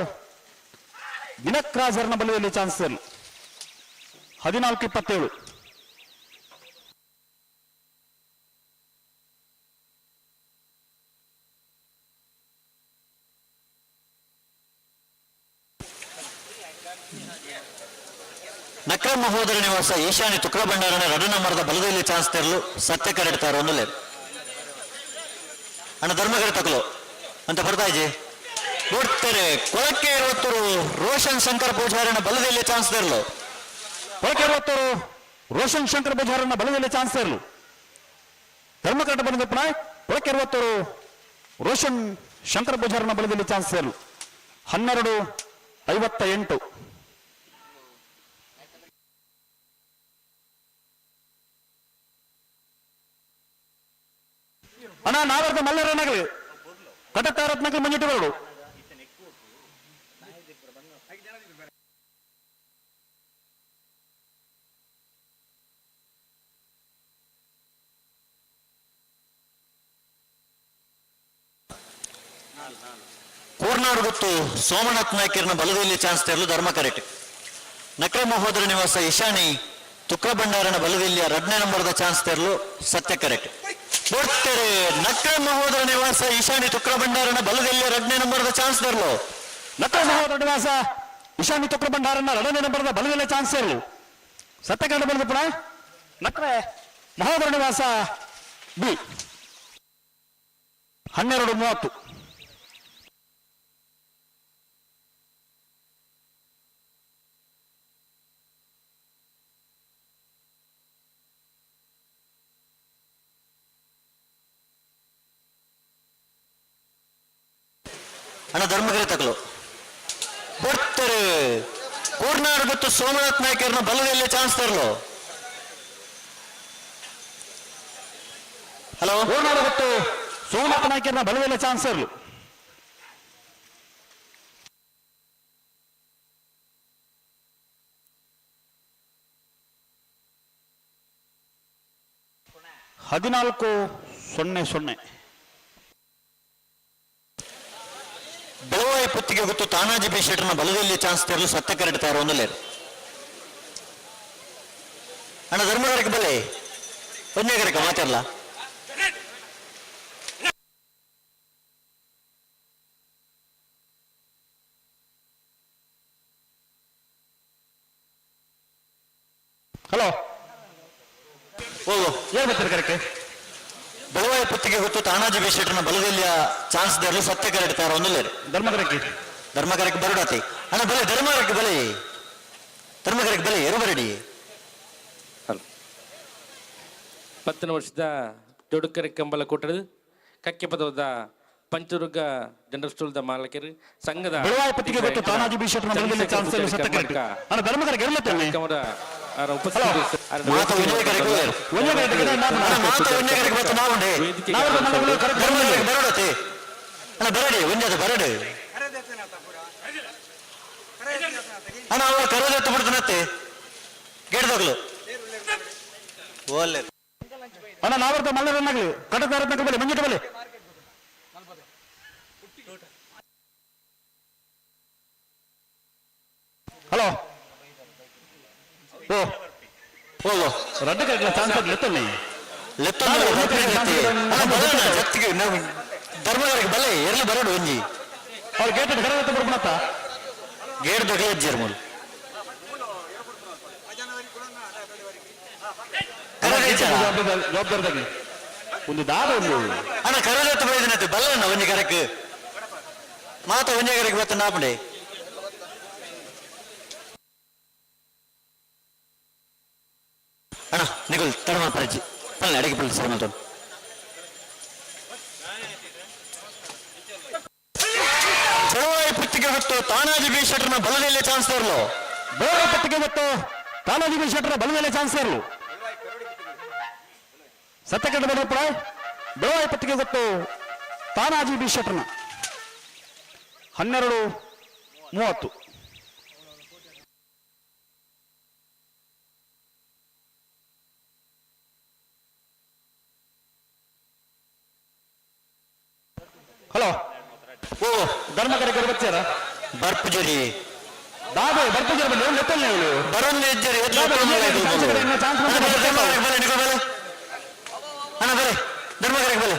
ದಿನಕರಾಜರನ ಬಲದಲ್ಲಿ ಚಾನ್ಸ್ ತೆರಲು 14-27. ನಕ್ರ ಮಹೋದರ ನಿವಾಸ ಈಶಾನ್ಯ ತುಕ್ರ ಭಂಡಾರನ ರಡನ ಮರದ ಬಲದಲ್ಲಿ ಚಾನ್ಸ್ ತೆರಲು ಸತ್ಯ ಕರೆಡ್ತಾರೆ ಒಂದಲೇ. ಅಣ್ಣ ಧರ್ಮಗರ ತಕಲು ಅಂತ ಬರ್ತಾ ಇಜೆ ನೋಡ್ತಾರೆ. ಕೊಳಕೆ ಇರುವತ್ತೂರು ರೋಷನ್ ಶಂಕರ್ ಪೂಜಾರನ ಬಲದಲ್ಲಿ ಚಾನ್ಸ್ ತೆರಲು. ಕೊಳಕೆ ಇರುವತ್ತೂರು ರೋಷನ್ ಶಂಕರ್ ಪೂಜಾರನ ಬಲದಲ್ಲಿ ಚಾನ್ಸ್ ತೆರಲು ಧರ್ಮಕರಟ ಬಂದಪ್ಪಣ. ಕೊಳಕೆ ಇರುವತ್ತೂರು ರೋಷನ್ ಶಂಕರ ಪೂಜಾರನ ಬಲದಲ್ಲಿ ಚಾನ್ಸ್ ಸೇರಲು 12:58. ಅಣ್ಣ ನಾವರ್ಗ ಮಲ್ಲರನಗಲಿ ಕಟತಾರತ್ನಗಲಿ ಮಂಜಿಟ್ಟುಗಳು ಕೋರ್ನಾಡು ಗೊತ್ತು ಸೋಮನಾಥ್ ನಾಯ್ಕರ್ನ ಬಲದಲ್ಲಿ ಚಾನ್ಸ್ ತೆರಲು ಧರ್ಮ ಕರೆಕ್ಟ್. ನಕ್ರೆ ಮಹೋದರ ನಿವಾಸ ಇಶಾನಿ ತುಕ್ರ ಭಂಡಾರನ ಬಲದಲ್ಲಿ 2ನೇ ನಂಬರ್ದ ಚಾನ್ಸ್ ತೆರಲು ಸತ್ಯ ಕರೆಕ್ಟ್. ನೋಡ್ತಾರೆ ನಕ್ರೆ ಮಹೋದರ ನಿವಾಸ ಇಶಾನಿ ತುಕ್ರ ಭಂಡಾರನ ಬಲದಲ್ಲಿ 2ನೇ ನಂಬರ್ದ ಚಾನ್ಸ್ ತೆರಲು. ನಕ್ರೆ ಮಹೋದರ ನಿವಾಸ ಇಶಾನಿ ತುಕ್ರ ಭಂಡಾರನ 2ನೇ ನಂಬರ್ದ ಬಲದಲ್ಲಿ ಚಾನ್ಸ್ ಸೇರಲು ಸತ್ಯ ಕರೆಕ್ಟ್ ಬಲದ ಪುನಃ ನಕ್ರೆ ಮಹೋದರ ನಿವಾಸ ಬಿ 12:30. ಅಣ್ಣ ಧರ್ಮಗಿರಿ ತಗಲು ಬರ್ತಾರೆ ಕೋರ್ನಾಡು ಗೊತ್ತು ಸೋಮನಾಥ್ ನಾಯ್ಕರ್ನ ಬಲದಲ್ಲಿ ಚಾನ್ಸ್ ತರಲು. ಹಲೋ ಕೋರ್ನಾಡು ಗೊತ್ತು ಸೋಮನಾಥ್ ನಾಯ್ಕರ್ನ ಬಲದಲ್ಲಿ ಚಾನ್ಸ್ ಸೇರಲು (14:00). ಬೆಳವಾಯಿ ಪುತ್ತಿಗೆ ಗೊತ್ತು ತಾನಾಜಿ ಬಿ ಶೆಟ್ಟರ್ನ ಬಲದಲ್ಲಿ ಚಾನ್ಸ್ ತೆರಲು ಸತ್ಯ ಕರೆಕ್ಟ್ ತಯಾರು ಒಂದಲೇ ಅಣ್ಣ ಧರ್ಮಗಾರಕ್ಕೆ ಬಲೆ ಒಂದೇಗರಕ್ಕೆ ಮಾತಾಡಲ್ಲ. ಹಲೋ ಹೋಗು ಹೇಳ್ಬೇಕು ಕರೆಕ್ಟ್. ಬೆಳವಾಯಿ ಪುತ್ತಿಗೆ ಗೊತ್ತು ತಾನಾಜಿ ಬಿ ಶೆಟ್ಟರ್ನ ಬಲದಲ್ಲಿ ಚಾನ್ಸ್ ತೆರಲು ಸತ್ಯ ಕರೆಕ್ಟ್ ತಯಾರು ಒಂದಲೇ ಧರ್ಮಗಾರಕ್ಕೆ ಬರಡಾತಿ ಅಣ್ಣ ಬಲೆ ಧರ್ಮಗಾರಕ್ಕೆ ಬಲೆ ಎರಡು ಬರಡಿ. 10 ವರ್ಷದ ಜೋಡುಕರೆ ಕಂಬಲ ಕೊಟ್ಟರು ಕಕ್ಕೆ ಪದದ ಪಂಚದುರ್ಗ ಜನರಲ್ ಸ್ಟೋರ್ದ ಮಾಲಕರು ಸಂಘದ ಬೆಳವಾಯಿ ಪುತ್ತಿಗೆ ಗೊತ್ತು ತಾನಾಜಿ ಬಿ ಶೆಟ್ಟರ್ನ ಬಲದಲ್ಲಿ ಚಾನ್ಸ್ ಸೇರಲು ಸತ್ಯ ಕರೆಕ್ಟ್. ಅಣ್ಣ ಧರ್ಮಗಾರಕ್ಕೆ ಇರಲತ್ತೇನೆ ಬರಡಿ ಒಂದೇ ಬರಡು ಅಣ್ಣ ಅವ್ರು ಕರೋದೆತ್ತು ಬಿಡ್ತಾನತ್ತೆ ಗೆಡ್ದಾಗ್ಲು ಒಳ್ಳೆ ಅಣ್ಣ ನಾವರ್ತ ಮಲ್ಲರನ್ನಾಗಲಿ ಕಟಕಾರತ್ನಕ ಬಲೆ ಮಂಜಿಟ ಬಲೆ. ಹಲೋ ಓ ಹೋಗೋ ರಡ್ಡ ಕರೆಕ್ಟ್ ಚಾನ್ಸ್ ಲೆತ್ತಲ್ಲಿ ಧರ್ಮಗಾರಕ್ಕೆ ಬಲೆ ಎರ್ಲಿ ಬರಡು ಒಂಜಿ ಅವ್ರು ಗೇಟ್ ಕರೆಕ್ಟ್ ಬರ್ಬಿಡತ್ತ ಗೇಟ್ ಬಗ್ಗೆ ಜರ್ಮಲ್ ಜವಾಬ್ದಾರಿ ಒಂದು ದಾದ ಒಂದು ಅಣ್ಣ ಕರೆದತ್ತು ಬೈದಿನತ್ತೆ ಬಲ್ಲಣ್ಣ ಒಂಜಿ ಕರೆಕ್ ಮಾತ ಒಂಜಿ ಕರೆಕ್ ಬತ್ತ ನಾಪಡೆ ಅಣ್ಣ ನಿಗುಲ್ ತಡಮ ಪರಿಚಿ ಪಲ್ಲ ಅಡಿಗೆ ಪಲ್ಲ ಸರ್ ಮಾತು ಬೆಳವಾಯಿ ಪುತ್ತಿಗೆ ಗೊತ್ತು ತಾನಾಜಿ ಬಿ ಶೆಟ್ಟರ್ನ ಬಲದಲ್ಲಿ ಚಾನ್ಸ್ ತರಲು ಬೆಳವಾಯಿ ಪುತ್ತಿಗೆ ಗೊತ್ತು ತಾನಾಜಿ ಬಿ ಶೆಟ್ಟರ್ನ ಬಲದಲ್ಲಿ ಚಾನ್ಸ್ ತರಲು ಸತ್ಯ ಕರೆಕ್ಟ್ ಬರಪ್ಪ. ಬೆಳವಾಯಿ ಪುತ್ತಿಗೆ ಗೊತ್ತು ತಾನಾಜಿ ಬಿ ಶೆಟ್ಟರ್ನ 12:30. ಹಲೋ ಓ ಧರ್ಮಕರೆಗೆ ಬರ್ತೀರ ಬರ್ಪುಜರಿ ದಾದೆ ಬರ್ಪುಜರಿ ಬನ್ನಿ ಲೆತ್ತಲ್ಲ ನೀವು ಬರೋಲ್ಲ ಇದ್ದೀರಿ ಅಣ್ಣ ಬಲೆ ಧರ್ಮಕರೆಗೆ ಬಲೆ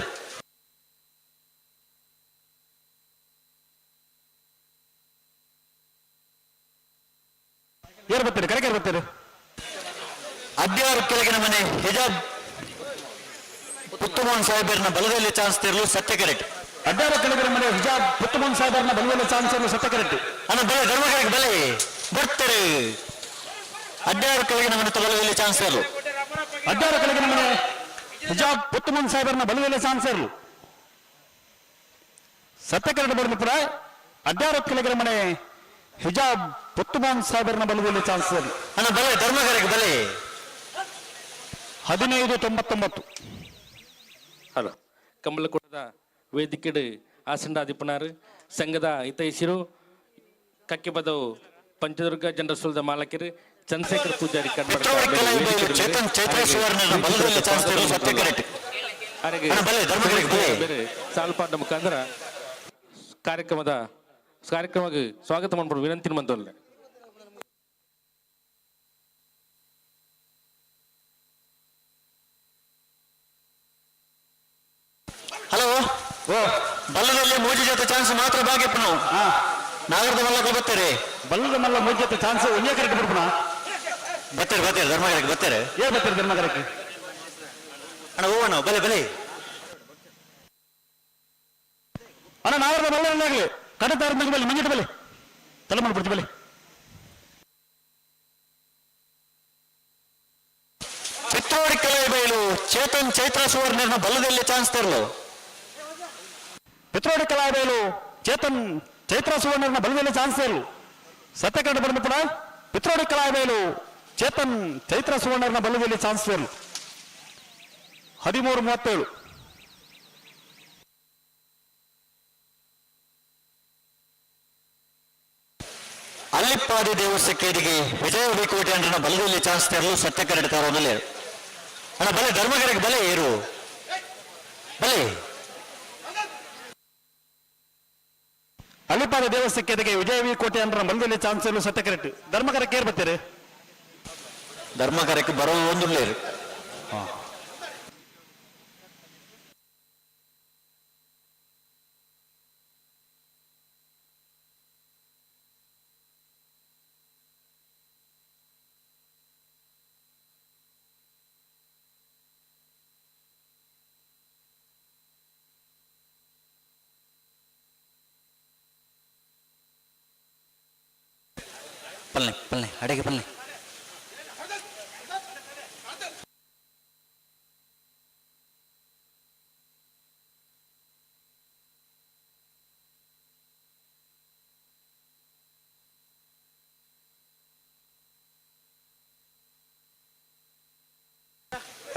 ಯಾರು ಬರ್ತೀರಿ ಕರೆಗೆ ಬರ್ತೀರಿ ಅದ್ಯಾರು ಕೆಳಗಿನ ಮನೆ ಹಿಜಾಬ್ ಪುತ್ತಮೋಹನ್ ಸಾಹೇಬರ್ನ ಬಲದಲ್ಲಿ ಚಾನ್ಸ್ ತೆರಲು ಸತ್ಯ ಕರೆಕ್ಟ್. ಅಡ್ಡಾರ ಕೆಳಗಿನ ಮನೆ ಹಿಜಾಬ್ ಪುತ್ತಮೋಹನ್ ಸಾಹೇಬರ್ನ ಬಲದಲ್ಲಿ ಚಾನ್ಸ್ ತೆರಲು ಸತ್ಯ ಕರೆಕ್ಟ್. ಅಣ್ಣ ಬಲೆ ಧರ್ಮಕರೆಗೆ ಬಲೆ ಬರ್ತಾರೆ ಅಡ್ಡಾರ ಕೆಳಗಿನ ಮನೆ ಬಲದಲ್ಲಿ ಚಾನ್ಸ್ ತೆರಲು ಅಡ್ಡಾರ ಕೆಳಗಿನ ಮನೆ ಹಿಜಾಬ್ ಪುತ್ತಮೋಹನ್ ಸಾಹೇಬರ್ನ ಬಲದಲ್ಲಿ ಚಾನ್ಸ್ ತೆರಲು ಸತ್ಯಕರಣ ಬಡನಿಪುರ 16 ಕಿಲೋಗ್ರಾಂ ಮನೆ ಹಿಜಾಬ್ ಪುತ್ತುಮಾನ್ ಸಾಹೇಬರನ ಬಲದಲ್ಲಿ ಚಾನ್ಸ್ ಅಣ್ಣ ಬಲೆ ಧರ್ಮಗರಿಗೆ ಬಲೆ 1599. ಹಲೋ ಕಂಬಲಕೂಟದ ವೇದಿಕೆಡು ಆಸಂಡಾಧಿಪನಾರು ಸಂಘದ ಹಿತೈಷಿರು ಕಕ್ಕೆಪದವು ಪಂಚದುರ್ಗ ಜನರಲ್ ಸ್ಟೋರ್ದ ಮಾಲಕರು ಚಂದ್ರಶೇಖರ್ ಪೂಜಾರಿ ಚೇತನ್ ಚೈತ್ರ ಸುವರ್ಣನ ಬಲದಲ್ಲಿ ಚಾನ್ಸ್ ಇರೋ ಸತ್ಯಕರಟ್ ಬೇರೆ ಸಾಲ್ಪಾಟ ಮುಖಾಂತರ ಕಾರ್ಯಕ್ರಮಕ್ಕೆ ಸ್ವಾಗತ ಮಾಡ್ಬೋದು ವಿನಂತಿ ಮಂತಲ್ಲ. ಹಲೋ ಬಲ್ಲದಲ್ಲಿ ಮೂಜಿ ಜೊತೆ ಚಾನ್ಸ್ ಮಾತ್ರ ಬಾಗಿಪ್ಪ ನಾವು ನಾಗರದ ಮಲ್ಲ ಬರ್ತಾರೆ ಬಲ್ಲದ ಮಲ್ಲ ಮೂಜಿ ಜೊತೆ ಚಾನ್ಸ್ ಒಂದೇ ಕರೆಕ್ಟ್ ಬಿಡ್ಪಣ ಬರ್ತಾರೆ ಧರ್ಮಗರಕ್ಕೆ ಬರ್ತಾರೆ ಏನ್ ಬರ್ತಾರೆ ಧರ್ಮಗರಕ್ಕೆ ಅಣ್ಣ ಹೋಗೋಣ ಬಲೆ ಬಲೆ ಅಣ್ಣ ನಾಗರದ ಮಲ್ಲನಾಗ್ಲಿ ಕಡತಾರ ಬಲೆ ಮಂಜಿಟ ಬಲೆ ತಲೆ ಮಾಡ್ಬಿಡ್ತಿ ಬಲೆ ಚಿತ್ರೋಡಿ ಕಲೆ ಬಯಲು ಚೇತನ್ ಚೈತ್ರ ಸುವರ್ಣನ ಬಲ್ಲದಲ್ಲಿ ಚಾನ್ಸ್ ತರಲು ಪಿತ್ರೋಡಿ ಕಲಾಬೇಲು ಚೇತನ್ ಚೈತ್ರ ಸುವರ್ಣನ ಬಲದಲ್ಲಿ ಚಾನ್ಸ್ ಇರಲು ಸತ್ಯಕರಣ ಬಡನಿಪುರ ಪಿತ್ರೋಡಿ ಕಲಾಬೇಲು ಚೇತನ್ ಚೈತ್ರ ಸುವರ್ಣನ ಬಲದಲ್ಲಿ ಚಾನ್ಸ್ ಇರಲು 13:37. ಅಲ್ಲಿಪ್ಪಾದಿ ದೇವಸ್ಥಕ್ಕೇರಿಗೆ ವಿಜಯ ವಿಕೋಟೆ ಅಂಡ್ರನ ಬಲದಲ್ಲಿ ಚಾನ್ಸ್ ತರಲು ಸತ್ಯಕರಣ ತಾರೋನಲ್ಲಿ ಅಣ್ಣ ಬಲೆ ಧರ್ಮಗರಿಗೆ ಬಲೆ ಏರು ಬಲೆ ಅಲಿಪಾದ ದೇವಸ್ಥಕ್ಕೆ ವಿಜಯ ಕೋಟೆ ಅಂದ್ರೆ ಬಲದಲ್ಲಿ ಚಾನ್ಸ್ ಇರಲು ಸತ್ಯಕರೆಕ್ಟ್ ಧರ್ಮಕರಕ್ಕೆ ಏರ್ ಬರ್ತೀರಿ ಧರ್ಮಕರಕ್ಕೆ ಬರೋ ಒಂದುಳ್ಳೇ ಪಲ್ಲೆ ಅಡಿಗೆ ಪಲ್ಲೆ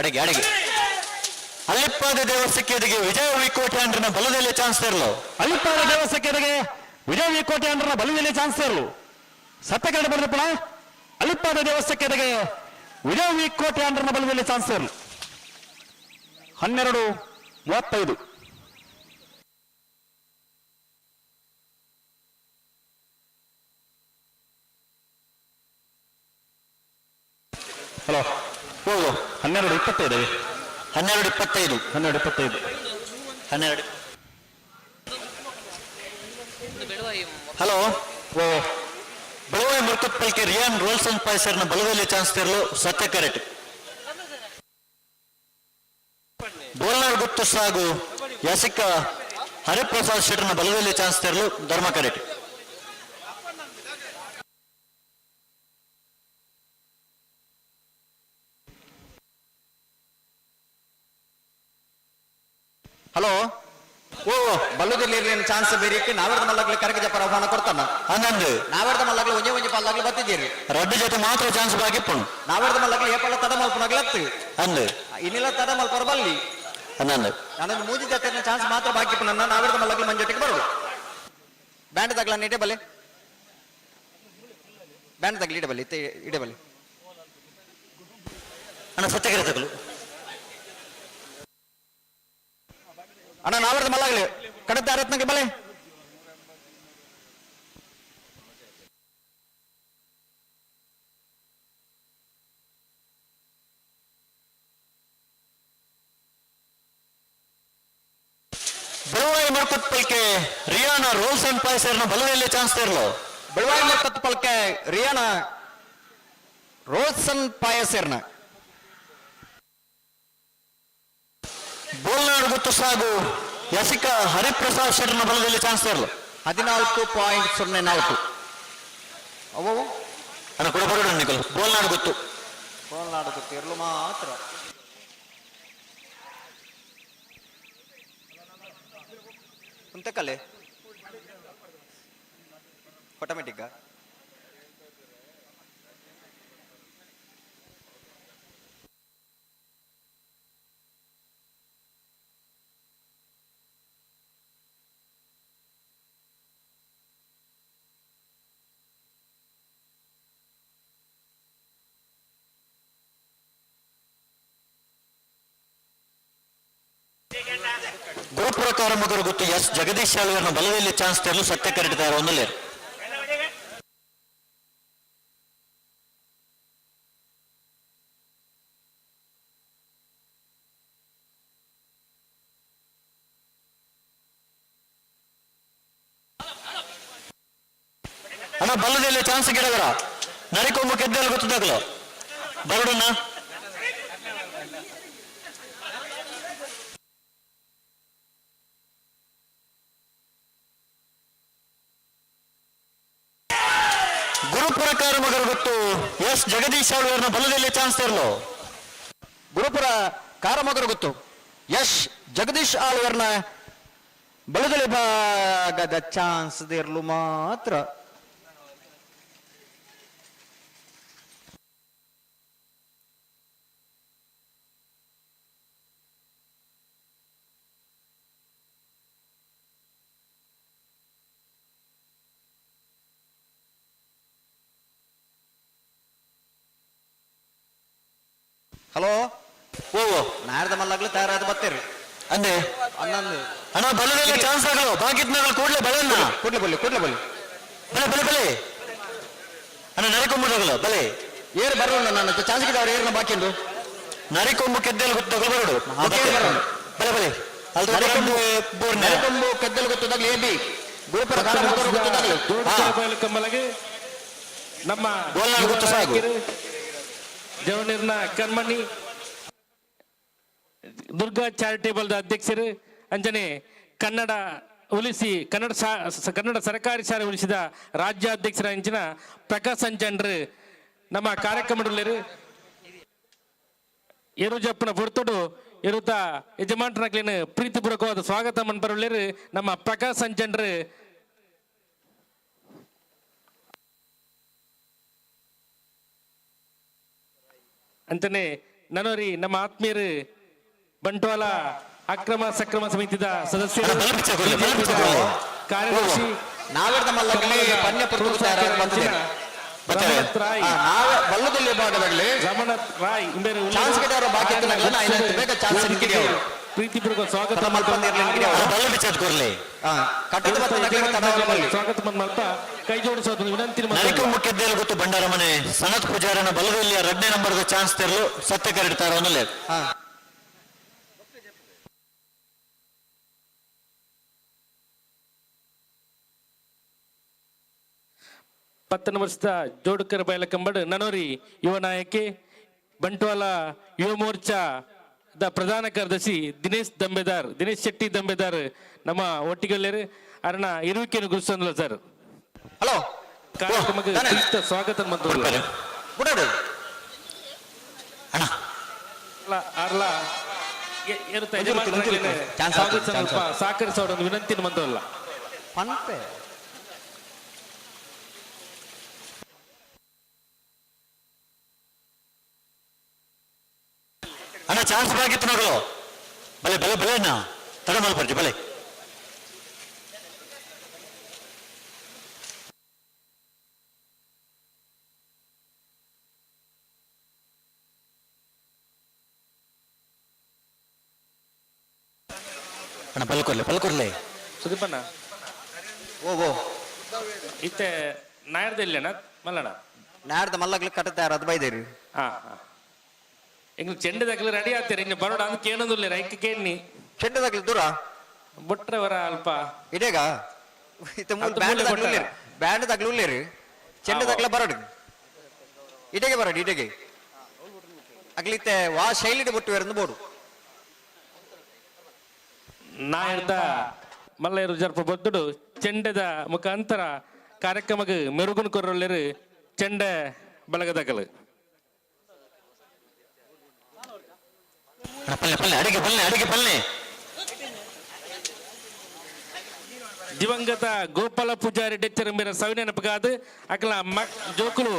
ಅಡಿಗೆ ಅಲ್ಲಿಪ್ಪಾದ ದೇವಸ್ಥಕ್ಕೆ ವಿಜಯ ವಿಕೋಟೆ ಅಂಡ್ರನ ಬಲದಲ್ಲಿ ಚಾನ್ಸ್ ತರಲು ಅಲಿಪಾದ ದೇವಸ್ಥಕ್ಕೆ ವಿಜಯ ವಿಕೋಟೆ ಅಂಡ್ರನ ಬಲದಲ್ಲಿ ಚಾನ್ಸ್ ಇರಲು ಸತ್ಯಕರಣ ಬರೆದಪ್ಪಣ ಅಲಿಪಾದ ದೇವಸ್ಥಕ್ಕೆ ವಿಜಯ ವಿಕೋಟೆ ಅಂಡ್ರನ ಬಲದಲ್ಲಿ ಚಾನ್ಸ್ ಇರಲು 12:35. ಹಲೋ ಹೋಗು 12:25. 12:25. ಹಲೋ ಬೆಳವಾಯಿ ಮುರ್ಕತ್ ಪಲ್ಕೆ ರಿಯಾನ್ ರೋಲ್ಸ್ ಅಂಡ್ ಪಾಯ್ಸರ್ನ ಬಲದಲ್ಲಿ ಚಾನ್ಸ್ ತರಲು ಸತ್ಯಕರಟ್ ಬೋಲ್ನಾಳ್ ಗುತ್ತು ಸಾಗು ಯಾಸಿಕ ಹರಿಪ್ರಸಾದ್ ಶೆಟ್ಟರ್ನ ಬಲದಲ್ಲಿ ಚಾನ್ಸ್ ತರಲು ಧರ್ಮಕರಟ್ ಹಲೋ ಬಲ್ಲುದಲ್ಲಿ ಚಾನ್ಸ್ ಬೇರೆ ನಾವೇರ್ದ ಮಲ್ಲಾಗ್ಲಿ ಕರಗ ಜಪರ ಆಹ್ವಾನ ಕೊಡ್ತಾನ ಹಂಗಂದು ನಾವೇರ್ದ ಮಲ್ಲಾಗ್ಲಿ ಒಂಜೆ ಪಲ್ಲಾಗ್ಲಿ ಬರ್ತಿದ್ದೀರಿ ರಡ್ಡು ಜೊತೆ ಮಾತ್ರ ಚಾನ್ಸ್ ಬಾಗಿಪ್ಪು ನಾವೇರ್ದ ಮಲ್ಲಾಗ್ಲಿ ಏಪಲ್ಲ ತಡ ಮಲ್ಪನಾಗ್ಲತ್ತು ಅಂದು ಇನ್ನಿಲ್ಲ ತಡ ಮಲ್ಪರ ಬಲ್ಲಿ ಹನ್ನೊಂದು ನನ್ನ ಮೂಜಿ ಜೊತೆ ಚಾನ್ಸ್ ಮಾತ್ರ ಬಾಗಿಪ್ಪು ನನ್ನ ನಾವೇರ್ದ ಮಲ್ಲಾಗ್ಲಿ ಮಂಜೊಟ್ಟಿಗೆ ಬರೋದು ಬ್ಯಾಂಡ್ ತಗ್ಲ ನೀಟೆ ಬಲೆ ಬ್ಯಾಂಡ್ ತಗ್ಲಿ ಇಡೆ ಬಲ್ಲಿ ಅಣ್ಣ ಸತ್ಯಕರ ತಗಲು ಅಣ್ಣ ನಾವರ್ದ ಮಲ್ಲಾಗ್ಲಿ ಕಡದ ರತ್ನಕ್ಕೆ ಬಲೆ ಬೆಳವಾಯಿ ಮುರ್ಕತ್ ಪಲ್ಕೆ ರಿಯಾನ ರೋಲ್ಸ್ ಅಂಡ್ ಪಾಯ್ಸರ್ನ ಬಲದಲ್ಲಿ ಚಾನ್ಸ್ ತರಲು ಬೆಳವಾಯಿ ಮುರ್ಕತ್ ಪಲ್ಕೆ ರಿಯಾನ ರೋಲ್ಸ್ ಅಂಡ್ ಪಾಯಸರ್ನ ಬೋಲ್ನಾಡು ಗುತ್ತು ಸಾಗು ಯಸಿಕ ಹರಿಪ್ರಸಾದ್ ಶೆಟ್ಟರ್ನ ಬಲದಲ್ಲಿ ಚಾನ್ಸ್ ತರಲು 14.04. ಅವು ಅಣ್ಣ ಕೂಡ ಬರೋಣ ನಿಕಲ್ ಬೋಲ್ನಾಡು ಗುತ್ತು ಇರಲು ಮಾತ್ರ ಅಂತೆ ಕಲೆ ಆಟೋಮೆಟಿಕ್ ಗುರುಪುರಕಾರ ಮಗರು ಗೊತ್ತು ಎಸ್ ಜಗದೀಶ್ ಶಾಲೆಯವರನ್ನ ಬಲದಲ್ಲಿ ಚಾನ್ಸ್ ತೆರಲು ಸತ್ಯ ಕರೆದಿದ್ದಾರೆ ಒಂದಲ್ಲೇ ಅಣ್ಣ ಬಲ್ಲದಲ್ಲಿ ಚಾನ್ಸ್ ಗಿಡಗರ ನರಿಕೊಂಬ ಕೆದ್ದೆಲ್ಲ ಗೊತ್ತಾಗಲು ಬರಡನ್ನ ಗುರುಪುರಕಾರ ಮಗರು ಗೊತ್ತು ಎಸ್ ಜಗದೀಶ್ ಅವರನ್ನ ಬಲದಲ್ಲಿ ಚಾನ್ಸ್ ತೆರಲು ಗುರುಪುರ ಕಾರಮಗರು ಗೊತ್ತು ಯಶ್ ಜಗದೀಶ್ ಆಳ್ವರ್ನ ಬಲದಲ್ಲಿ ಭಾಗದ ಚಾನ್ಸ್ ಇರಲು ಮಾತ್ರ ಹಲೋ ಓ ನಾಡ್ದ ಮಲ್ಲಾಗ್ಲಿ ತಯಾರಾದ ಬತ್ತೇರಿ ಅಂದೆ ಅನ್ನಂದು ಅಣ್ಣ ಬಲದಲ್ಲಿ ಚಾನ್ಸ್ ಆಗಲು ಬಾಕಿದ್ನಾಗ ಕೂಡ್ಲೆ ಬಲನ್ನ ಕೂಡ್ಲೆ ಬಲ್ಲಿ ಬಲೆ ಬಲೆ ಬಲೆ ಅಣ್ಣ ನರಿಕೊಂಬಿಡೋಗಲ್ಲ ಬಲೆ ಏರ್ ಬರೋಣ ನಾನು ಚಾನ್ಸ್ ಗಿದ್ದವ್ರು ಏರ್ನ ಬಾಕಿಂದು ನರಿಕೊಂಬು ಕೆದ್ದೆಲ್ಲ ಗೊತ್ತಾಗಲು ಬರೋಡು ಬಲೆ ಬಲೆ ನರಿಕೊಂಬು ಕೆದ್ದೆಲ್ಲ ಗೊತ್ತಾಗಲಿ ಎ ಬಿ ಗುರುಪುರ ಕಮ್ಮಲಗೆ ನಮ್ಮ ಗೊತ್ತು ಸಾಕು ಜವನೀರ್ನ ಕಣ್ಮಣಿ ದುರ್ಗಾ ಚಾರಿಟೇಬಲ್ ಅಧ್ಯಕ್ಷರು ಅಂಜನೆ ಕನ್ನಡ ಉಳಿಸಿ ಕನ್ನಡ ಸರ್ಕಾರಿ ಶಾಲೆ ಉಳಿಸಿದ ರಾಜ್ಯಾಧ್ಯಕ್ಷರ ಅಂಚಿನ ಪ್ರಕಾಶ್ ಅಂಜನ್ರು ನಮ್ಮ ಕಾರ್ಯಕ್ರಮದಲ್ಲಿ ಏರುಜಪ್ಪನ ಪುರ್ತುಡು ಇರುತ್ತ ಯಜಮಾನ್ರಕ್ಲೇನು ಪ್ರೀತಿಪೂರ್ವಕವಾದ ಸ್ವಾಗತ ಮನ್ಪರುಳ್ಳರು ನಮ್ಮ ಪ್ರಕಾಶ್ ಅಂಜನ್ರು ಅಂತಾನೆ ನನರಿ ನಮ್ಮ ಆತ್ಮೀಯರು ಬಂಟ್ವಾಳ ಅಕ್ರಮ ಸಕ್ರಮ ಸಮಿತಿದ ಸದಸ್ಯರು ಕಾರ್ಯದರ್ಶಿ ಬಲ್ಲದಲ್ಲಿ ಭಾಗದಲ್ಲಿ ರಮಣತ್ ರಾಯ್ ಪ್ರೀತಿಪೂರ್ವಕ ಸ್ವಾಗತ ಸ್ವಾಗತ ಮಲ್ಪ ಕೈ ಜೋಡಿಸೋದು ವಿನಂತಿ ಮುಖ್ಯದಲ್ಲಿ ಗೊತ್ತು ಬಂಡಾರ ಮನೆ ಸನತ್ ಪೂಜಾರನ ಬಲದಲ್ಲಿ 2ನೇ ನಂಬರ್ದ ಚಾನ್ಸ್ ತೆರಲು ಸತ್ಯ ಕರೆಡ್ತಾರೆ ಅವನಲ್ಲೇ ಪತ್ತನ ವರ್ಷದ ಜೋಡುಕರ ಬಯಲ ಕಂಬಡ್ ನನೋರಿ ಯುವ ನಾಯಕಿ ಬಂಟ್ವಾಳ ಯುವ ಮೋರ್ಚಾ ದ ಪ್ರಧಾನ ಕಾರ್ಯದರ್ಶಿ ದಿನೇಶ್ ಶೆಟ್ಟಿ ದಂಬೆದಾರ್ ನಮ್ಮ ಒಟ್ಟಿಗೆಲ್ಲರು ಅರಣ ಇರುವಿಕೆಯನ್ನು ಗುರುಸಂದ್ಲ ಸರ್ ಹಲೋ ಕಾರ್ಯಕ್ರಮಕ್ಕೆ ಸ್ವಾಗತ ಸಹಕರಿಸೋಣ ವಿನಂತಿ ಮಂದಲ್ಲ ಅಣ್ಣ ಚಾನ್ಸ್ ಬಾಗಿತ್ತು ನೋಡು ಬಲೆ ಬಲೆ ಬಲೆ ಅಣ್ಣ ತಡ ಮಾಡ್ಬಾರ್ದು ಬಲೆ ಅಣ್ಣ ಪಲ್ಕೊರ್ಲೆ ಸುದೀಪಣ್ಣ ಓ ಇತ್ತೆ ನಾಡ್ದ ಇಲ್ಲೇನ ಮಲ್ಲಣ್ಣ ನಾಡ್ದ ಮಲ್ಲಗ್ಲಿ ಕಟ್ಟುತ್ತಾರೆ ಅದು ಬೈದೇರಿ ಹಾ ಎಂಗ್ಳು ಚೆಂಡದಾಗ್ಲಿ ರೆಡಿ ಆಗ್ತೀರಿ ಇನ್ನು ಬರೋಡ ಅದಕ್ಕೆ ಏನೊಂದಿಲ್ಲ ರೈಕ್ ಕೇಳಿ ಚೆಂಡದಾಗ್ಲಿ ದೂರ ಬಿಟ್ರೆ ವರ ಅಲ್ಪ ಇಡೇಗ ಬ್ಯಾಂಡ್ ತಗ್ಲೂರಿ ಚೆಂಡದಾಗ್ಲ ಬರೋಡು ಇಟೆಗೆ ಬರೋಡು ಇಟೆಗೆ ಅಗ್ಲಿತ್ತೆ ವಾ ಶೈಲಿಗೆ ಬಿಟ್ಟು ಇருந்து ಬೋಡು ನಾ ಹೇಳ್ದ ಮಲ್ಲೆಯರು ಜರ್ಪ ಬದ್ದುಡು ಚೆಂಡದ ಮುಖಾಂತರ ಕಾರ್ಯಕ್ರಮಕ್ಕೆ ಮೆರುಗುನ್ ಕೊರ್ರೊಳ್ಳರು ಚೆಂಡ ಬಳಗದಕಲು ಅಡಿಗೆ ಪಲ್ಲೆ ದಿವಂಗತ ಗೋಪಾಲ ಪೂಜಾರಿ ಡೆಚ್ಚರ ಮೇರ ಸವಿನೆನಪಗಾದ ಅಕಲ ಜೋಕುಲು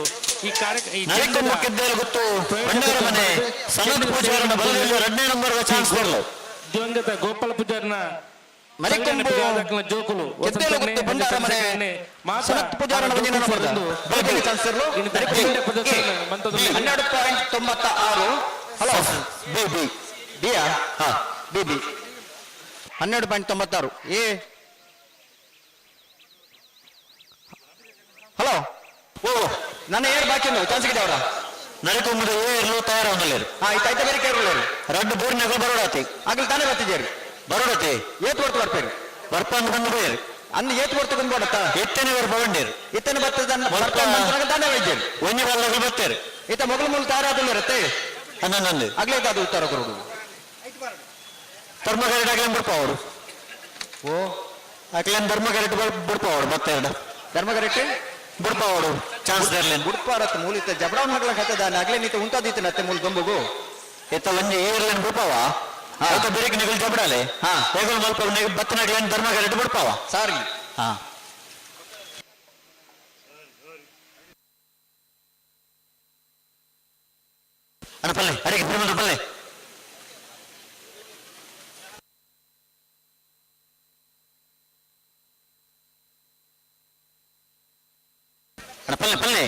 ಈ ಕಾರ್ಯ ದಿವಂಗತ ಗೋಪಾಲ ಪೂಜಾರಿನ ಜೋಕುಲು $12.96 ಏ ಹಲೋ ಓ ನನ್ನ ಏರ್ ಬಾಕಿ ಚಾನ್ಸ್ ಇದೆ ಅವರ ನಡಕೊಂಬುದು ಏರ್ಲು ತಯಾರವನಲ್ಲೇರು ಆಯ್ತಾಯ್ತ ಬೇರೆ ಕೇರಳರು ರಡ್ಡು ಬೋರ್ನಾಗ ಬರೋಡಾತಿ ಆಗಲಿ ತಾನೇ ಬರ್ತಿದ್ದೀರಿ ಬರೋಡತಿ ಏತ್ ಹೊರ್ತು ಬರ್ಪೇರು ಬರ್ಪಂದು ಬಂದು ಬೇರು ಅಂದು ಏತ್ ಹೊರ್ತು ಬಂದು ಬಡತ್ತ ಎತ್ತನೆ ಬರ್ ಬಗೊಂಡೇರು ಎತ್ತನೆ ಬರ್ತದ ತಾನೇ ವೈದ್ಯರು ಒಂಜಿ ಬಲ್ಲಾಗಲು ಬರ್ತೇರು ಈತ ಮೊಗಲು ಮೂಲ ತಯಾರಾದಲ್ಲಿ ಇರುತ್ತೆ ಹನ್ನೊಂದು ಆಗ್ಲೇ ಅದು ಉತ್ತರ ಕೊಡುದು ಧರ್ಮಗಾರಿಡ್ ಆಗ್ಲೇನ್ ಬಿಡ್ಪಾವರು ಓ ಆಗ್ಲೇನ್ ಧರ್ಮಗಾರಿಡ್ ಬಿಡ್ಪಾವಡು ಮತ್ತೆ ಎರಡು ಧರ್ಮಗಾರಿಟ್ಟು ಬಿಡ್ಪಾವಡು ಚಾನ್ಸ್ ಇರ್ಲೇನ್ ಬಿಡ್ಪಾರತ್ ಮೂಲಿತ ಜಬಡಾವ್ ಮಗಳ ಕತ್ತದಾನ ಆಗ್ಲೇ ನೀತ ಉಂಟಾದೀತನತ್ತೆ ಮೂಲ ಗಂಬುಗು ಎತ್ತ ಒಂಜಿ ಏರ್ಲೇನ್ ಬಿಡ್ಪಾವ ಆಯ್ತ ಬೇರೆ ನಿಗಲ್ ಜಬಡಾಲೆ ಹಾ ಹೇಗಲ್ ಮಲ್ಪ ಬತ್ತನಾಗ್ಲೇನ್ ಧರ್ಮಗಾರಿಟ್ಟು ಬಿಡ್ಪಾವ ಸಾರಿ ಹಾ ಅಣ್ಣ ಪಲ್ಲೆ ಅಡಿಗೆ ಪಲ್ಲೆ ಪಲ್ಲೆ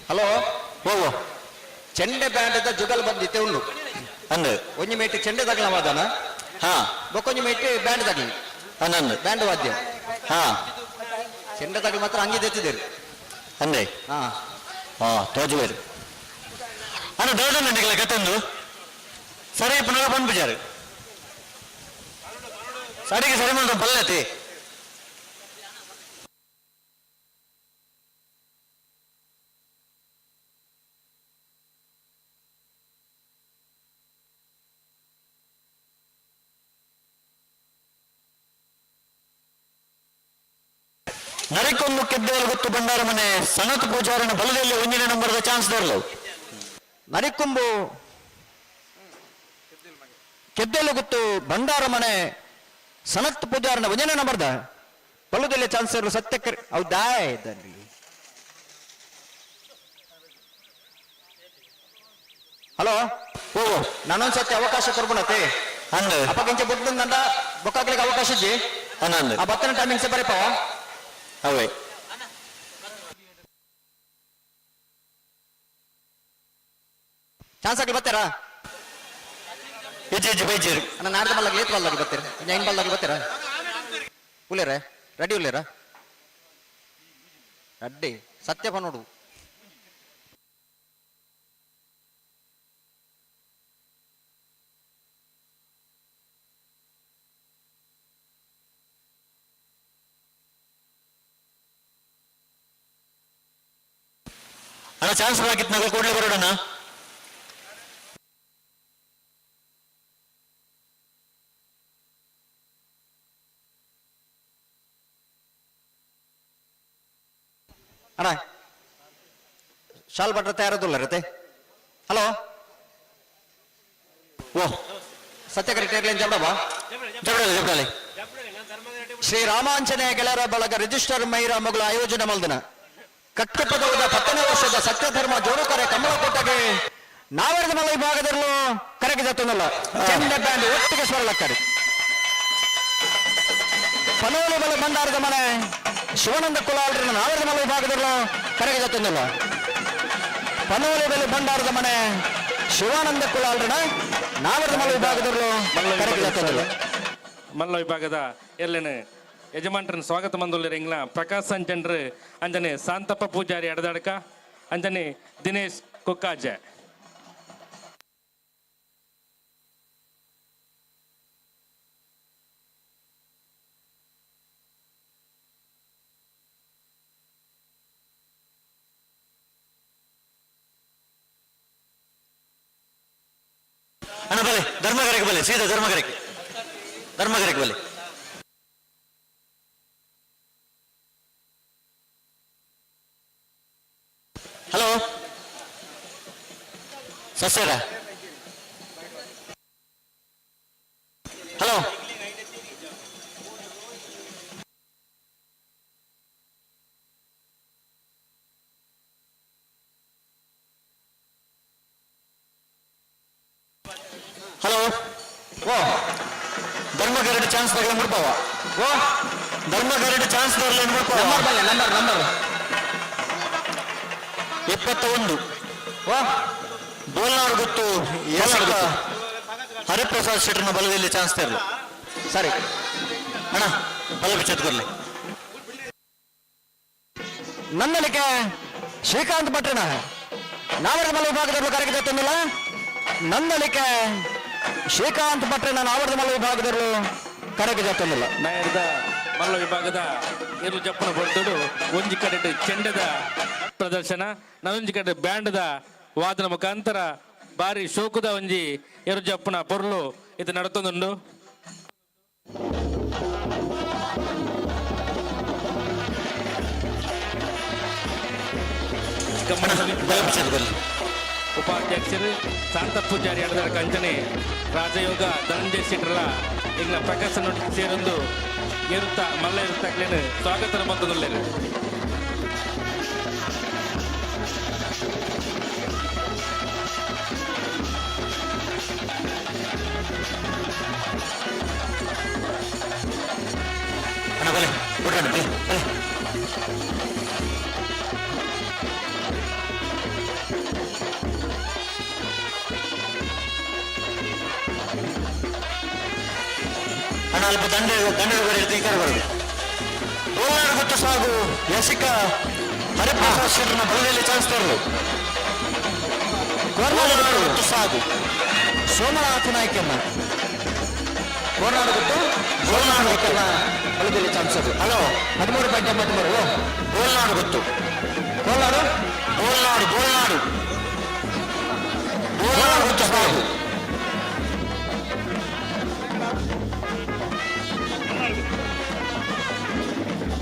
ಹಲೋ ಹೋಗು ಚೆಂಡೆ ಬ್ಯಾಂಡ್ ಜುಗಲ್ ಬಂದಿತ್ತೆ ಉಂಡು ಅಂದು ಒಂಜಿ ಮೇಟಿ ಚೆಂಡೆ ತಗಲ ವಾದನ ಹಾ ಬೊಕ್ಕೊಂಜಿ ಮೇಟಿ ಬ್ಯಾಂಡ್ ತಗಲಿ ಅನ್ನಂದು ಬ್ಯಾಂಡ್ ವಾದ್ಯ ಹಾ ಚೆಂಡೆ ತಗಲಿ ಮಾತ್ರ ಹಂಗೆ ತೆತ್ತಿದ್ದೀರಿ ಅಂದೆ ಹಾ ಹಾ ತೋಜುವೇರು ಅಣ್ಣ ದೊಡ್ಡ ಕತ್ತಂದು ಸರಿ ಪುನಃ ಬಂದ್ಬಿಜಾರು ಸರಿಗೆ ಸರಿ ಮಾಡ್ದ ಪಲ್ಲತಿ ನರಿಕೊಂದು ಕೆದ್ದೆಯಲ್ಲಿ ಗೊತ್ತು ಬಂಡಾರ ಮನೆ ಸನತ್ ಪೂಜಾರನ ಬಲದಲ್ಲಿ ಒಂದಿನ ನಂಬರ್ದ ಚಾನ್ಸ್ ದೊರಲು ನರಿಕೊಂಬು ಕೆದ್ದೆಯಲ್ಲಿ ಗೊತ್ತು ಬಂಡಾರ ಮನೆ ಸನತ್ ಪೂಜಾರನ ಒಂದಿನ ನಂಬರ್ದ ಬಲದಲ್ಲಿ ಚಾನ್ಸ್ ಇರಲು ಸತ್ಯಕ್ಕೆ ಹೌದಾ ಇದ್ದಲ್ಲಿ ಹಲೋ ಓ ನಾನೊಂದ್ ಸತ್ಯ ಅವಕಾಶ ಕೊಡ್ಬಿಡತ್ತೆ ಅಂದು ಅಪ್ಪಗಿಂಚ ಬಿಟ್ಟಂದ ಬೊಕ್ಕಾಗ್ಲಿಕ್ಕೆ ಅವಕಾಶ ಇಜ್ಜಿ ಅನ್ನಂದು ಆ ಬತ್ತನ ಟೈಮಿಂಗ್ಸ್ ಬರೀಪಾವ ಅವೇ ಚಾನ್ಸ್ ಆಗ್ಲಿ ಬರ್ತಾರಾ ಹೆಜ್ಜೆ ಬೈಜೇರಿ ಅಣ್ಣ ನಾಡ್ದು ಬಲ್ಲಾಗಿ ಲೇಟ್ ಬಲ್ಲಾಗಿ ಬರ್ತೀರ ಐನ್ ಬಲ್ಲಾಗಿ ಬರ್ತೀರಾ ಉಲೇರ ರೆಡಿ ಉಲೇರ ಅಡ್ಡಿ ಸತ್ಯಪ್ಪ ನೋಡು ಅಣ್ಣ ಚಾನ್ಸ್ ಹಾಕಿತ್ ನಗ ಕೂಡಲೇ ಬರೋಣ ಅಣ್ಣ ಶಾಲ್ ಬಟ್ರ ತಯಾರದಿಲ್ಲ ರತೆ ಹಲೋ ಓ ಸತ್ಯ ಕರೆಕ್ಟ್ ಇರ್ಲಿ ಜಬಡಬಾ ಜಬಡಲೆ ಶ್ರೀ ರಾಮಾಂಜನೇಯ ಗೆಳೆಯರ ಬಳಗ ರಿಜಿಸ್ಟರ್ ಮೈರಾ ಮಗಳು ಆಯೋಜನೆ ಮಲ್ದನ ಕಟ್ಟುಪದವಾದ 10ನೇ ವರ್ಷದ ಸತ್ಯಧರ್ಮ ಜೋಡುಕರೆ ಕಮಲಕೋಟಗೆ ನಾವರದ ಮಲ ವಿಭಾಗದಲ್ಲೂ ಕರೆಗೆ ಜತ್ತನಲ್ಲ ಚೆಂಡ ಬ್ಯಾಂಡ್ ಒಟ್ಟಿಗೆ ಸ್ವರಲಕ್ಕಡಿ ಪನೋಲಿ ಬಲ ಭಂಡಾರದ ಮನೆ ಶಿವಾನಂದ ಕುಲಾಲ್ರಿನ ನಾವರದ ಮಲ ವಿಭಾಗದಲ್ಲೂ ಕರೆಗೆ ಜತ್ತನಲ್ಲ ಪನೋಲಿ ಬಲ ಭಂಡಾರದ ಮನೆ ಶಿವಾನಂದ ಕುಲಾಲ್ರಿನ ನಾವರದ ಮಲ ವಿಭಾಗದಲ್ಲೂ ಕರೆಗೆ ಜತ್ತನಲ್ಲ ಮಲ್ಲ ವಿಭಾಗದ ಎಲ್ಲೇನೆ ಯಜಮಾನ್ರನ್ನ ಸ್ವಾಗತ ಮಂದುಲ್ಲೇರು ಎಂಗ್ಲ ಪ್ರಕಾಶ್ ಸಂಜನ್ರು ಅಂಜನೆ ಶಾಂತಪ್ಪ ಪೂಜಾರಿ ಅಡದಾಡಕ ಅಂಜನೆ ದಿನೇಶ್ ಕೊಕ್ಕಾಜ ಅಣ್ಣ ಬಲೆ ಧರ್ಮಗರೆಗೆ ಬಲೆ ಸೀದಾ ಧರ್ಮಗರೆಗೆ ಬಲೆ ಹಲೋ ಸಸ್ಯರ ಹಲೋ ಹಲೋ ಓ ಧರ್ಮಗರಡಿ ಚಾನ್ಸ್ ತಗೊಳ್ಳಿ ಮುಡ್ಪಾವ ಓ ಧರ್ಮಗರಡಿ ಚಾನ್ಸ್ ತಗೊಳ್ಳಿ ಮುಡ್ಪಾವ ನಂಬರ್ 21 ಓ ಬೋಲ್ನಾಡು ಗೊತ್ತು ಹರಿಪ್ರಸಾದ್ ಶೆಟ್ಟರ್ನ ಬಲದಲ್ಲಿ ಚಾನ್ಸ್ ತರಲಿ ಸರಿ ಅಣ್ಣ ಬಲ ಬಿಚ್ಚತ್ಕೊರ್ಲಿ ನನ್ನಲಿಕ್ಕೆ ಶ್ರೀಕಾಂತ್ ಭಟ್ರನ ನಾವರದ ಮಲ್ಲ ವಿಭಾಗದಲ್ಲೂ ಕರೆಗೆ ತಂದಿಲ್ಲ ನನ್ನಲಿಕ್ಕೆ ಶ್ರೀಕಾಂತ್ ಭಟ್ರನ ನಾವರದ ಮಲ್ಲ ವಿಭಾಗದಲ್ಲೂ ಕರೆಗೆ ತಂದಿಲ್ಲ ನಾಯರದ ಮಲ್ಲ ವಿಭಾಗದ ಇರು ಜಪ್ಪನ ಬರ್ತಡು ಒಂಜಿ ಕಡೆ ಚೆಂಡದ ಪ್ರದರ್ಶನ ನಾನೊಂಜಿ ಕಡೆ ಬ್ಯಾಂಡ್ದ ವಾದನ ಮುಖಾಂತರ ಬಾರಿ ಶೋಕದ ಒಂಜಿ ಇರು ಜಪ್ಪನ ಪೊರ್ಲು ಇದು ನಡತೊಂದುಂಡು ಉಪಾಧ್ಯಕ್ಷರು ಶಾಂತ ಪೂಜಾರಿ ಅಡದರ ಕಂಚನೆ ರಾಜಯೋಗ ಧನಂಜಯ ಶೆಟ್ಟರ ಈಗ ಪ್ರಕಾಶ ನೋಡಿ ಸೇರೊಂದು ಇರುತ್ತಾ ಮಲ್ಲ ಇರುತ್ತಾಗ್ಲೇನು ಸ್ವಾಗತ ಮೊತ್ತದಲ್ಲೇನು ಅಣ್ಣ ಅಲ್ಪ ದಂಡ ಬರೋದು ಬೋಲ್ನಾಡು ಗೊತ್ತು ಸಾಗು ಯಸಿಕ ಹರಿಪ್ರಸಾದ್ ಶೆಟ್ಟರ್ನ ಬಲದಲ್ಲಿ ಚಾನ್ಸ್ ತರಲು ಬೋಲ್ನಾಡು ಗೊತ್ತು ಸಾಗು ಸೋಮನಾಥ ನಾಯ್ಕನ್ನ ಬೋಲ್ನಾಡು ಗೊತ್ತು ಬೋಲ್ನಾಡು ಗೊತ್ತನ್ನ ಬಲದಲ್ಲಿ ಚಾನ್ಸ್ ಅದು ಹಲೋ 13.83 ಬೋಲ್ನಾಡು ಗೊತ್ತು ಬೋಲ್ನಾಡು ಗೊತ್ತು ಸಾಗು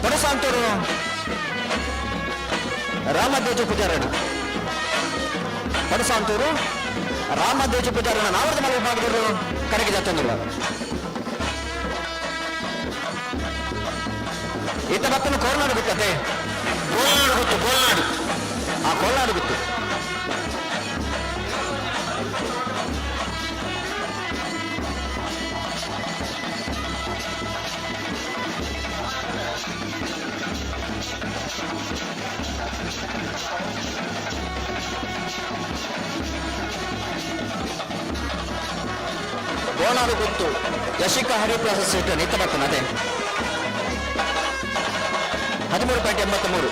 ಪಡಸಾಂತೂರು ರಾಮದೇಜ ಪೂಜಾರಣ ಪಡಸಾಂತೂರು ರಾಮದೇಜ ಪೂಜಾರಣ ನಾವರದ ಮಲ ವಿಭಾಗದವರು ಕರೆಗೆ ಜಾತಂದಿಲ್ಲ ಈತ ಭಕ್ತನು ಕೋರ್ನಾಡು ಬಿಟ್ಟತೆ ಬೋಲ್ನಾಡು ಗೊತ್ತು ಕೋಲ್ನಾಡು ಬಿತ್ತು ಬೋಲ್ನಾಡು ಗೊತ್ತು ಯಶಿಕ ಹರಿಪ್ರಸಾದ್ ಶೆಟ್ಟರ್ ನಿತ್ತ ಭಕ್ತನ ಅದೇ 13.83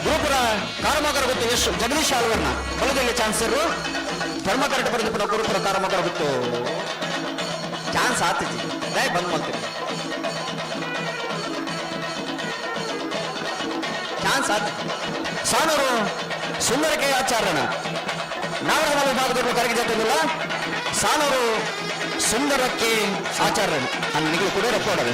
ಗ್ರೂಪರ ಕಾರಮಗಾರ ಗೊತ್ತು ಎಷ್ಟು ಜಗದೀಶ್ ಆಳ್ವರ್ನ ಬಲದಲ್ಲಿ ಚಾನ್ಸರು ಧರ್ಮಕರಟ ಬರೆದು ಗ್ರೂಪರ ಕಾರಮಗಾರ ಗೊತ್ತು ಚಾನ್ಸ್ ಆತಿಜಿ ದಯ ಬಂದ್ ಮಾಡ್ತೀವಿ ಚಾನ್ಸ್ ಆತ ಸಾನೂರು ಸುಂದರಕೆ ಆಚಾರ್ಯನ ನಾವರ ವಿಭಾಗದಲ್ಲಿ ಕರೆಗೆ ಜಾತಿಲ್ಲ ಸಾನೂರು ಸುಂದರಕ್ಕೆ ಆಚಾರ್ಯನ ಅಲ್ಲಿಗೆ ಕೂಡ ರೆಕಾರ್ಡ್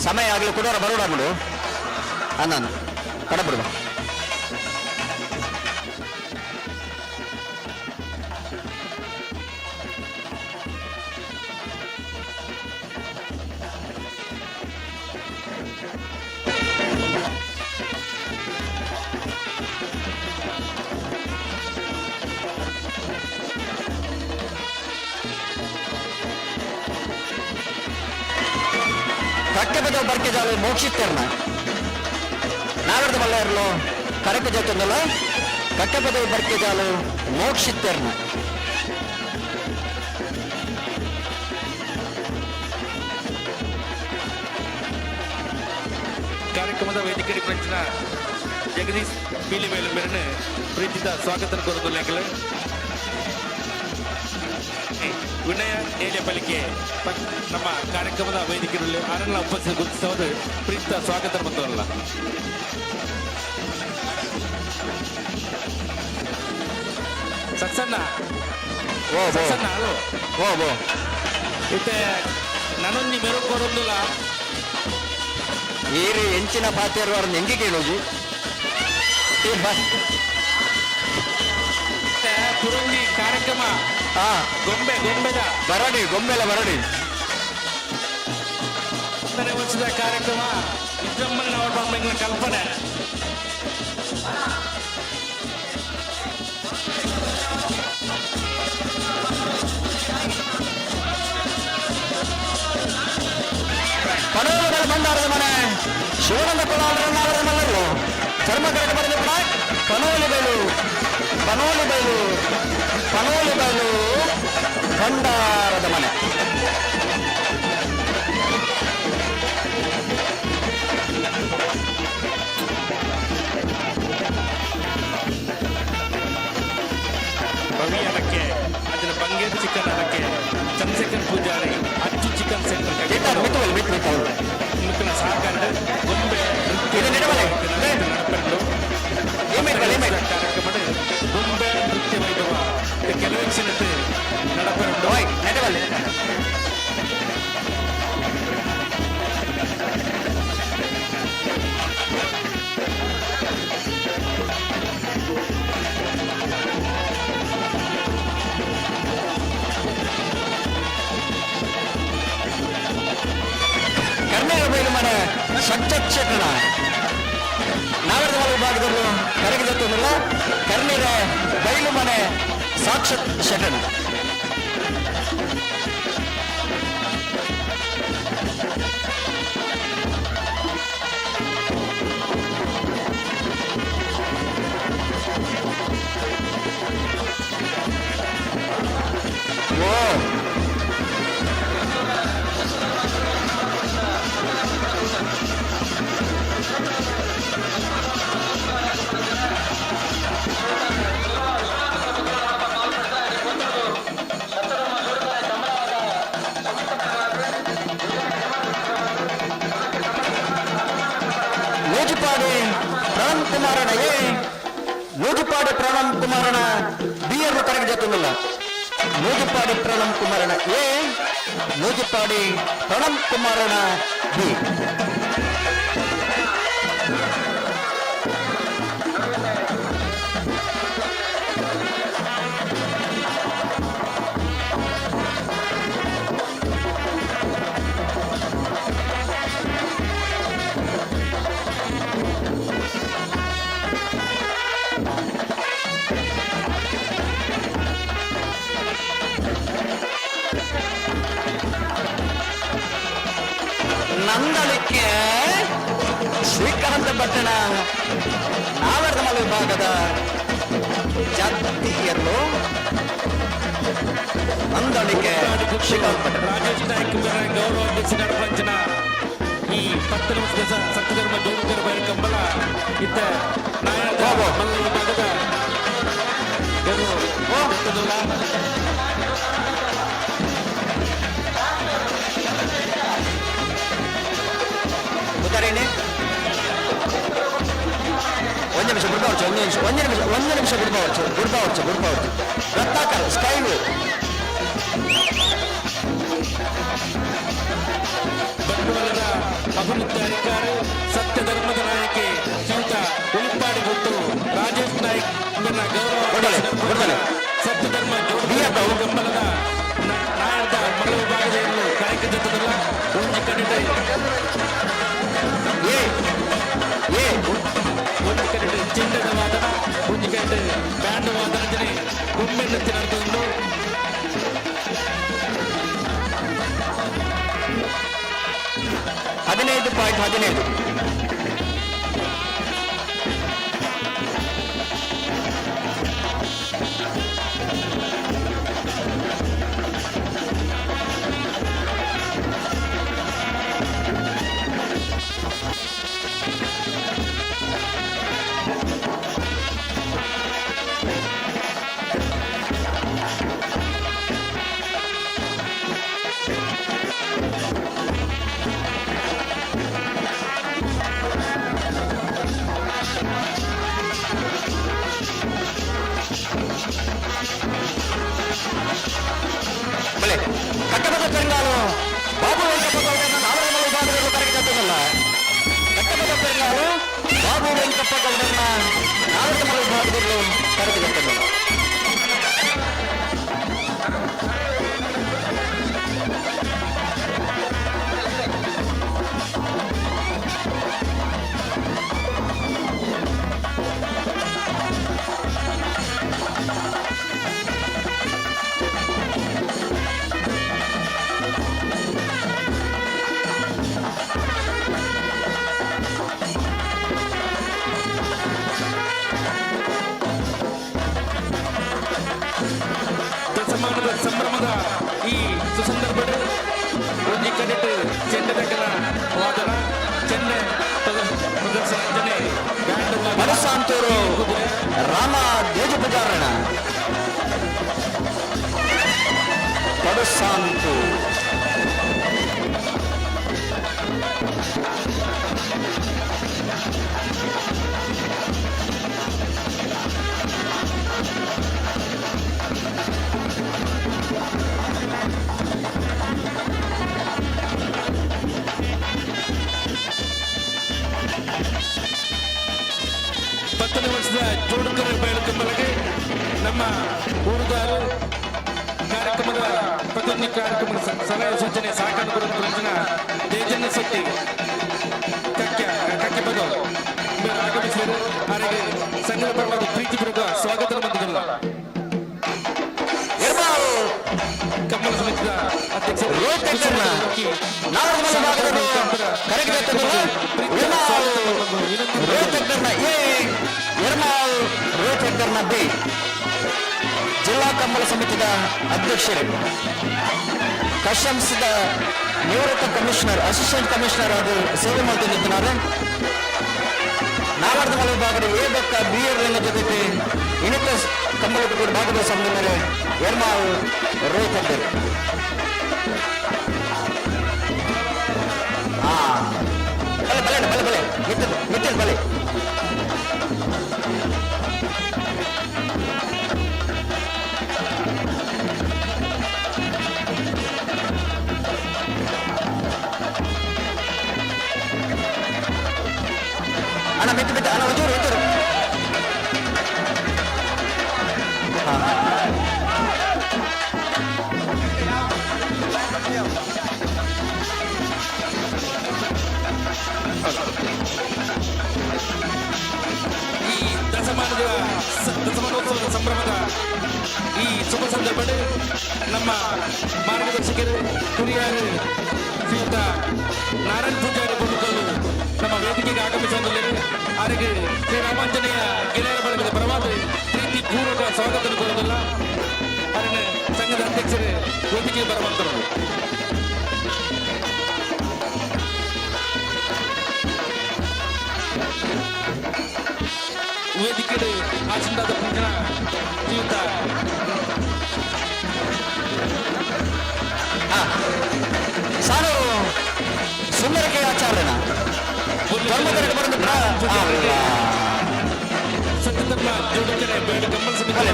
ಸಮಯ ಆಗಲಿ ಕೂಡ ಬರೋಣ ಬಿಡು ನಾನು ಕಡಬಿಡುವ ಕಟ್ಟೆಬದ ಬರ್ಕೆ ಜಾಲು ಮೋಕ್ಷಿತ್ತರ್ನ ನಾಗರದ ಮಲ್ಲಾಯರ್ಲು ಕರೆಕ ಜೊತೆಂದಲ್ಲ ಕಟ್ಟೆಬದ ಬರ್ಕೆ ಜಾಲು ಮೋಕ್ಷಿತ್ತರ್ನ ಕಾರ್ಯಕ್ರಮದ ವೇದಿಕೆ ಪಂಚಿನ ಜಗದೀಶ್ ಪೀಲಿಮೇಲು ಮೇರನ್ನು ಪ್ರೀತಿದ ಸ್ವಾಗತ ಕೋರುತ್ತೇನೆ. ವಿನಯ ನೇಲೆಪಲಿಕೆ ನಮ್ಮ ಕಾರ್ಯಕ್ರಮದ ವೇದಿಕೆಯಲ್ಲಿ ಆರನ್ನ ಉಪಸ್ಥಿತಿ ಗುರುತಿಸುವುದು ಪ್ರೀತಿದ ಸ್ವಾಗತ ಬಂದವರಲ್ಲ. ಸಕ್ಸನ್ನ ಸಕ್ಸನ್ನ ಅದು ಇತ್ತೆ ನಾನೊಂದು ಮೆರು ಕೋರೊಂದಿಲ್ಲ ಏರಿ ಎಂಚಿನ ಪಾತ್ಯರು ಅವ್ರನ್ನ ಹೆಂಗೆ ಕೇಳೋದು ಪುರಂಗಿ ಕಾರ್ಯಕ್ರಮ ಗೊಂಬೆದ ಗೊಂಬೆಲ ಬರಡಿ 10ನೇ ವರ್ಷದ ಕಾರ್ಯಕ್ರಮ ವಿಜೃಂಭಣೆ ಅವರ ಕಲ್ಪನೆ. ಪನೋಲಿಬೈಲು ಭಂಡಾರದ ಮನೆ ಶಿವಾನಂದ ಕೋಲಾರದ ಮಲ್ಲರು ಚರ್ಮ ಕರೆಗೆ ಬರಲಿ ಪನೋಲಿಬೈಲು ಭಂಡಾರದ ಮನೆ. ಭವಿಯನಕ್ಕೆ ಅದರ ಬಂಗೇರು ಚಿಕನ್ ಅದಕ್ಕೆ ಚಂದ್ರಶೇಖರ್ ಪೂಜಾರಿ ಅಚ್ಚು ಚಿಕನ್ ಸೆಂಟರ್ ಮುಕ್ಕಿನ ಸಾಕಂಡು ಗೊಂಬೆ ಕಾರ್ಯಕ್ರಮ ಗೊಂಬೆ ನೃತ್ಯ ವೈಭವ ಕೆಲವು நடப்பெறும் ಕರ್ನಾಟಕ ಬಯಲು ಮನೆ ಸಚ್ಚಕ್ಷಣ ನಾಗರದ ವಿಭಾಗದಲ್ಲೂ ಕರಗಿದತ್ತೊಂದಿಲ್ಲ ಕರ್ನೀರ ಬಯಲು ಮನೆ ಸಾಕ್ಷಾತ್ ಶಟನ್ ನೂಜಿಪಾಡಿ ಪ್ರಣಮ್ ಕುಮಾರನ ಬಿಯರ್ ಕರೆಗೆ ಜೊತೆಲ್ಲ ನೂಜಿಪಾಡಿ ಪ್ರಣಮ್ ಕುಮಾರನ ಎ ನೂಜಿಪಾಡಿ ಪ್ರಣಮ್ ಕುಮಾರನ ಬಿ. ನಂದಲಿಕ್ಕೆ ಶ್ರೀಕಾಂತ ಪಟ್ಟಣ ನಾವರ್ಧಮಲ ವಿಭಾಗದ ಜಾತಿಯಲ್ಲೂ ನಂದಲಿಕೆ ಶ್ರೀಕಾಂತ ಪಟ್ಟಣ ರಾಜೇಶ್ ನಾಯ್ಕ ಗೌರವ ಅಧ್ಯಕ್ಷ ನಡಪಂಚನ ಈ 10 ವರ್ಷದ ಸತ್ಯಧರ್ಮ ಜೋಡುಕರ ಬೈರ ಕಂಬಳ ಇದ್ದ ನಾಯಕ ಮಲ್ಲ ವಿಭಾಗದ ಒಂದು ನಿಮಿಷ ಗುಡ್ಬಾవచ్చు ರತ್ನಾಕರ್ ಸ್ಕೈವು ಬಂಟ್ವಾಳದ ಅಭಿವೃದ್ಧಿ ಅಧಿಕಾರಿ ಸತ್ಯಧರ್ಮದ ನಾಯಕಿ ಶ್ರೀಯುತ ಉಳಿಪಾಡಿ ಗುಟ್ಟು ರಾಜೇಶ್ ನಾಯ್ಕ್ ಗೌರವ ಸತ್ಯಧರ್ಮ ಜೋಡು ಬೆಂಬಲದ ನಾಯಕದ ಮಗಳ ವಿಭಾಗದಲ್ಲಿ ಕಾರ್ಯಕ್ರಮದಲ್ಲ ಒಂದು ಕಡೆ ಒಂದು ಕಡೆ ಚಿನ್ನದ ವಾದನ ಒಂದು ಕಡೆ ಬ್ಯಾಂಡ್ ವಾದನ ಗೊಂಬೆ ನೃತ್ಯ ನಡೆದುಕೊಂಡು 15.15 1 ಇದನ್ನ ನಾಲ್ಕು ಮಗಳ ಭಾಗದಲ್ಲೂ ಕರೆದುಕೊಟ್ಟನು. ದಸಮಾನದ ಸಂಭ್ರಮದ ಈ ಸುಸಂದರ್ಭದ ಒಂದು ಕಡೆಟ್ ಚೆಂಡೆ ತಕ್ಕಲ ವಾದನ ಚೆಂಡೆ ಪ್ರದರ್ಶನಂಜನೆ ಮನಸ್ಸಾಂತೂರು ರಾಮ ದೇಜಪುಜಾರಣ ಪಡಸಾಂತು ಪತ್ತನೇ ವರ್ಷದ ಜೋಡುಕರ ಬಯಲುಕಂಬಲಗೆ ನಮ್ಮ ಊರುದಾರು ಕಾರ್ಯಕ್ರಮದ ಪ್ರತಿಯೊಂದು ಕಾರ್ಯಕ್ರಮದ ಸಲಹೆ ಸೂಚನೆ ಸಹಕಾರ ಕೊಡುವಂತ ತೇಜನ್ನ ಶೆಟ್ಟಿ ಕಕ್ಕೆ ಪದ ಆಗಮಿಸಿದರು. ಅವರಿಗೆ ಸಂಘದ ಪರವಾದ ಪ್ರೀತಿಪೂರ್ವಕ ಸ್ವಾಗತ ಬಂದಿಲ್ಲ. ಕಮ್ಮಲ ಸಮಿತಿಯ ಅಧ್ಯಕ್ಷರು ಜಿಲ್ಲಾ ಕಮ್ಮಲ ಸಮಿತಿಯ ಅಧ್ಯಕ್ಷರು ಕಶ್ಯಂಸದ ನಿವೃತ್ತ ಕಮಿಷನರ್ ಅಸಿಸ್ಟೆಂಟ್ ಕಮಿಷನರ್ ಆದ ಸೇವೆ ಮಾಡ್ತಿದ್ದಾರೆ. ನಾವರ್ದ ಮಲೆ ಭಾಗದ ಎ ಬೆಕ್ಕ ಬಿ ಎರ್ಲಿನ ಜೊತೆಗೆ ಇನ್ನಿತ ಕಮ್ಮಲ ಕೂಡ ಭಾಗವಹಿಸಿದ ಮೇಲೆ ಎರ್ಮಾಲ್ ರೋಹಿತರು ಬಲೆ ಬಲೆ ಬಲೆ ಬಲೆ ಮಿತ್ತಲ್ ಬಲೆ ಅಣ್ಣ ಮಿತ್ತು ಮಿತ್ತು ಅಣ್ಣ ಒಂಚೂರು ಒಂಚೂರು ಈ ದಸಮಾನೋತ್ಸವದ ಸಂಭ್ರಮದ ಈ ಶುಭ ಸಂದರ್ಭದಲ್ಲಿ ನಮ್ಮ ಮಾರ್ಗದರ್ಶಕರು ಹಿರಿಯರು ಶ್ರೀಯುತ ನಾರಾಯಣ ಪೂಜಾರಿ ಬಂಧುಗಳು ನಮ್ಮ ವೇದಿಕೆಗೆ ಆಗಮಿಸುವುದಿಲ್ಲ. ಅವರಿಗೆ ಶ್ರೀರಾಮಾಂಜನೇಯ ಗೆಳೆಯರ ಬಳಗದ ಪರವಾದ ಪ್ರೀತಿ ಪೂರ್ವಕ ಸ್ವಾಗತ ಕೋರುವುದಿಲ್ಲ. ಅವರನ್ನು ಸಂಘದ ಅಧ್ಯಕ್ಷರೇ ವೇದಿಕೆಗೆ ಬರುವಂತರು. ವೇದಿಕೆಯಲ್ಲಿ ಆಸೀನರಾದ ಪೂಜನ ಶ್ರೀಯುತ ಸಾರು ಸುಂದರಕ್ಕೆ ಆಚಾರ್ಯನ ಧರ್ಮದರಿಗೆ ಬರೆದ ಸತ್ಯಧರ್ಮ ಜೋಡುಕೆರೆ ಬೇಡ ಕಮ್ಮಲ ಸಮಿತಿ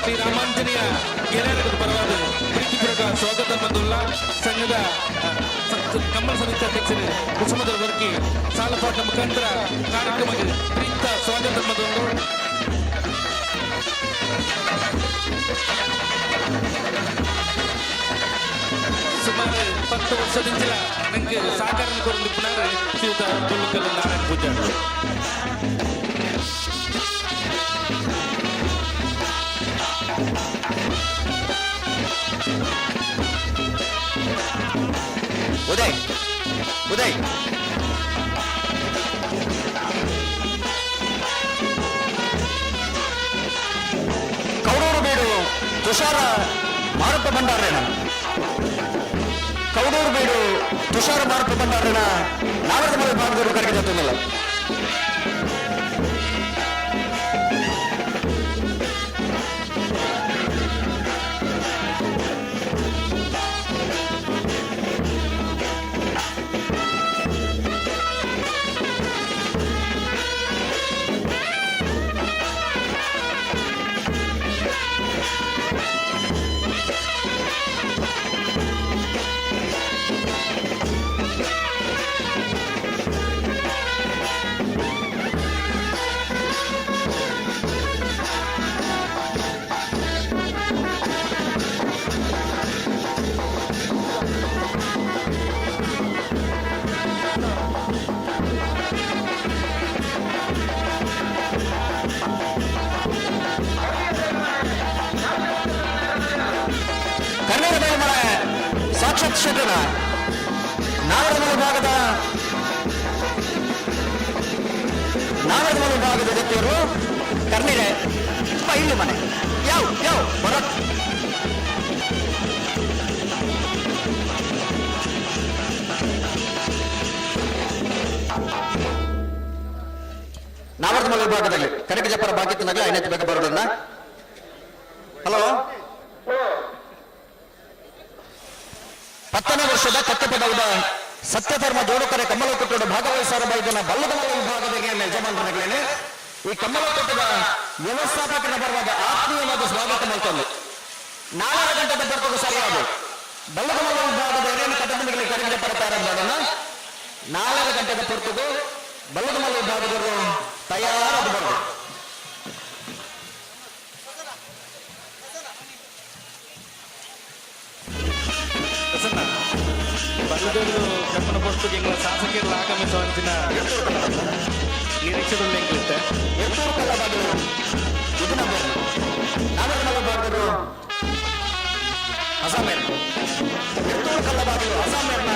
ಶ್ರೀ ರಾಮಾಂಜನೇಯ ಗೆಳೆಯರ ಪರವಾದ ಪ್ರೀತಿಪೂರ್ವಕ ಸ್ವಾಗತ ಬಂದುಲ್ಲ. ಸಂಘದ ಕಮ್ಮಲ ಸಮಿತಿ ಅಧ್ಯಕ್ಷರು ಕುಸುಮದ ವರ್ಗಿ ಸಾಲಪಾಟ ಮುಖಾಂತರ ಕಾರ್ಯಕ್ರಮಕ್ಕೆ ಪ್ರೀತ ಸ್ವಾಗತ ಬಂದೊಂದು ಸುಮಾರು 10 ವರ್ಷದಿಂದ ನನಗೆ ಸಹಕಾರ ಕೊಡಲು ಪುನಃ ಶ್ರೀಯುತ ಬುಲ್ಲಕಲ್ ನಾರಾಯಣ ಪೂಜಾರಿ ಉದಯ್ ಉದಯ್ ಕೌಡೂರು ಬೀಡು ತುಷಾರ ಮಾರುತ ಭಂಡಾರೇಣ ಕೌಡೂರು ಬೀಡು ತುಷಾರ ಮಾರುತ ಭಂಡಾರೇಣ ನಾವರದ ಮಲೆ ಭಾಗದವರು ಕರೆಗೆ ಜೊತೆಲ್ಲ ವಿದ್ಯಾರ್ಥಿಯರು ಕರ್ನಿರೆ ಇಲ್ಲಿ ಮನೆ ಯಾವ ಬರತ್ ನಾವರ್ಧಮಲ್ ವಿಭಾಗದಲ್ಲಿ ಕನಕಜಪರ ಬಾಕಿತ್ತನಾಗಲಿ ಐನೈತಿ ಬೇಗ ಬರೋದನ್ನ ಹಲೋ 10ನೇ ವರ್ಷದ ಕತ್ತೆಪದದ ಸತ್ಯಧರ್ಮ ಜೋಡುಕರೆ ಕಮ್ಮಲಕೋಟದ ಭಾಗವಹಿಸಾರ ಬೈದನ ಬಲ್ಲದಮಲ್ಲ ವಿಭಾಗದ ಯಜಮಾನರಗಳೇನೆ ಈ ಕಮ್ಮಲಕೋಟದ ವ್ಯವಸ್ಥಾಪಕರ ಬರುವಾಗ ಆತ್ಮೀಯವಾದ ಸ್ವಾಗತ ಮಾಡ್ಕೊಂಡು 4 ಗಂಟೆದ ಬರ್ತದ ಸರಿಯಾದ ಬಲ್ಲದಮಲ್ಲ ವಿಭಾಗದ ಏನೇನು ಕಟ್ಟಡಗಳಿಗೆ ಕನಕಜಪರ ಪ್ರಾರಂಭ ಮಾಡೋಣ 4 ಗಂಟೆದ ಹೊರತುಗು ಬಲ್ಲದಮಲ್ಲ ವಿಭಾಗದವರು ತಯಾರಾದ ಬರೋದು ಬಲ್ಲದೂರು ಕಪ್ಪನ ಪೊರ್ತುಗೆ ಎಂಗಳ ಶಾಸಕರು ಆಗಮಿಸುವಂತಿನ ನಿರೀಕ್ಷೆಗಳು ಹೆಂಗಿರುತ್ತೆ ಅಸಾಮೇರ್ ಕಲ್ಲಬಾಗಿಲು ಅಸಾಮೇರ್ನ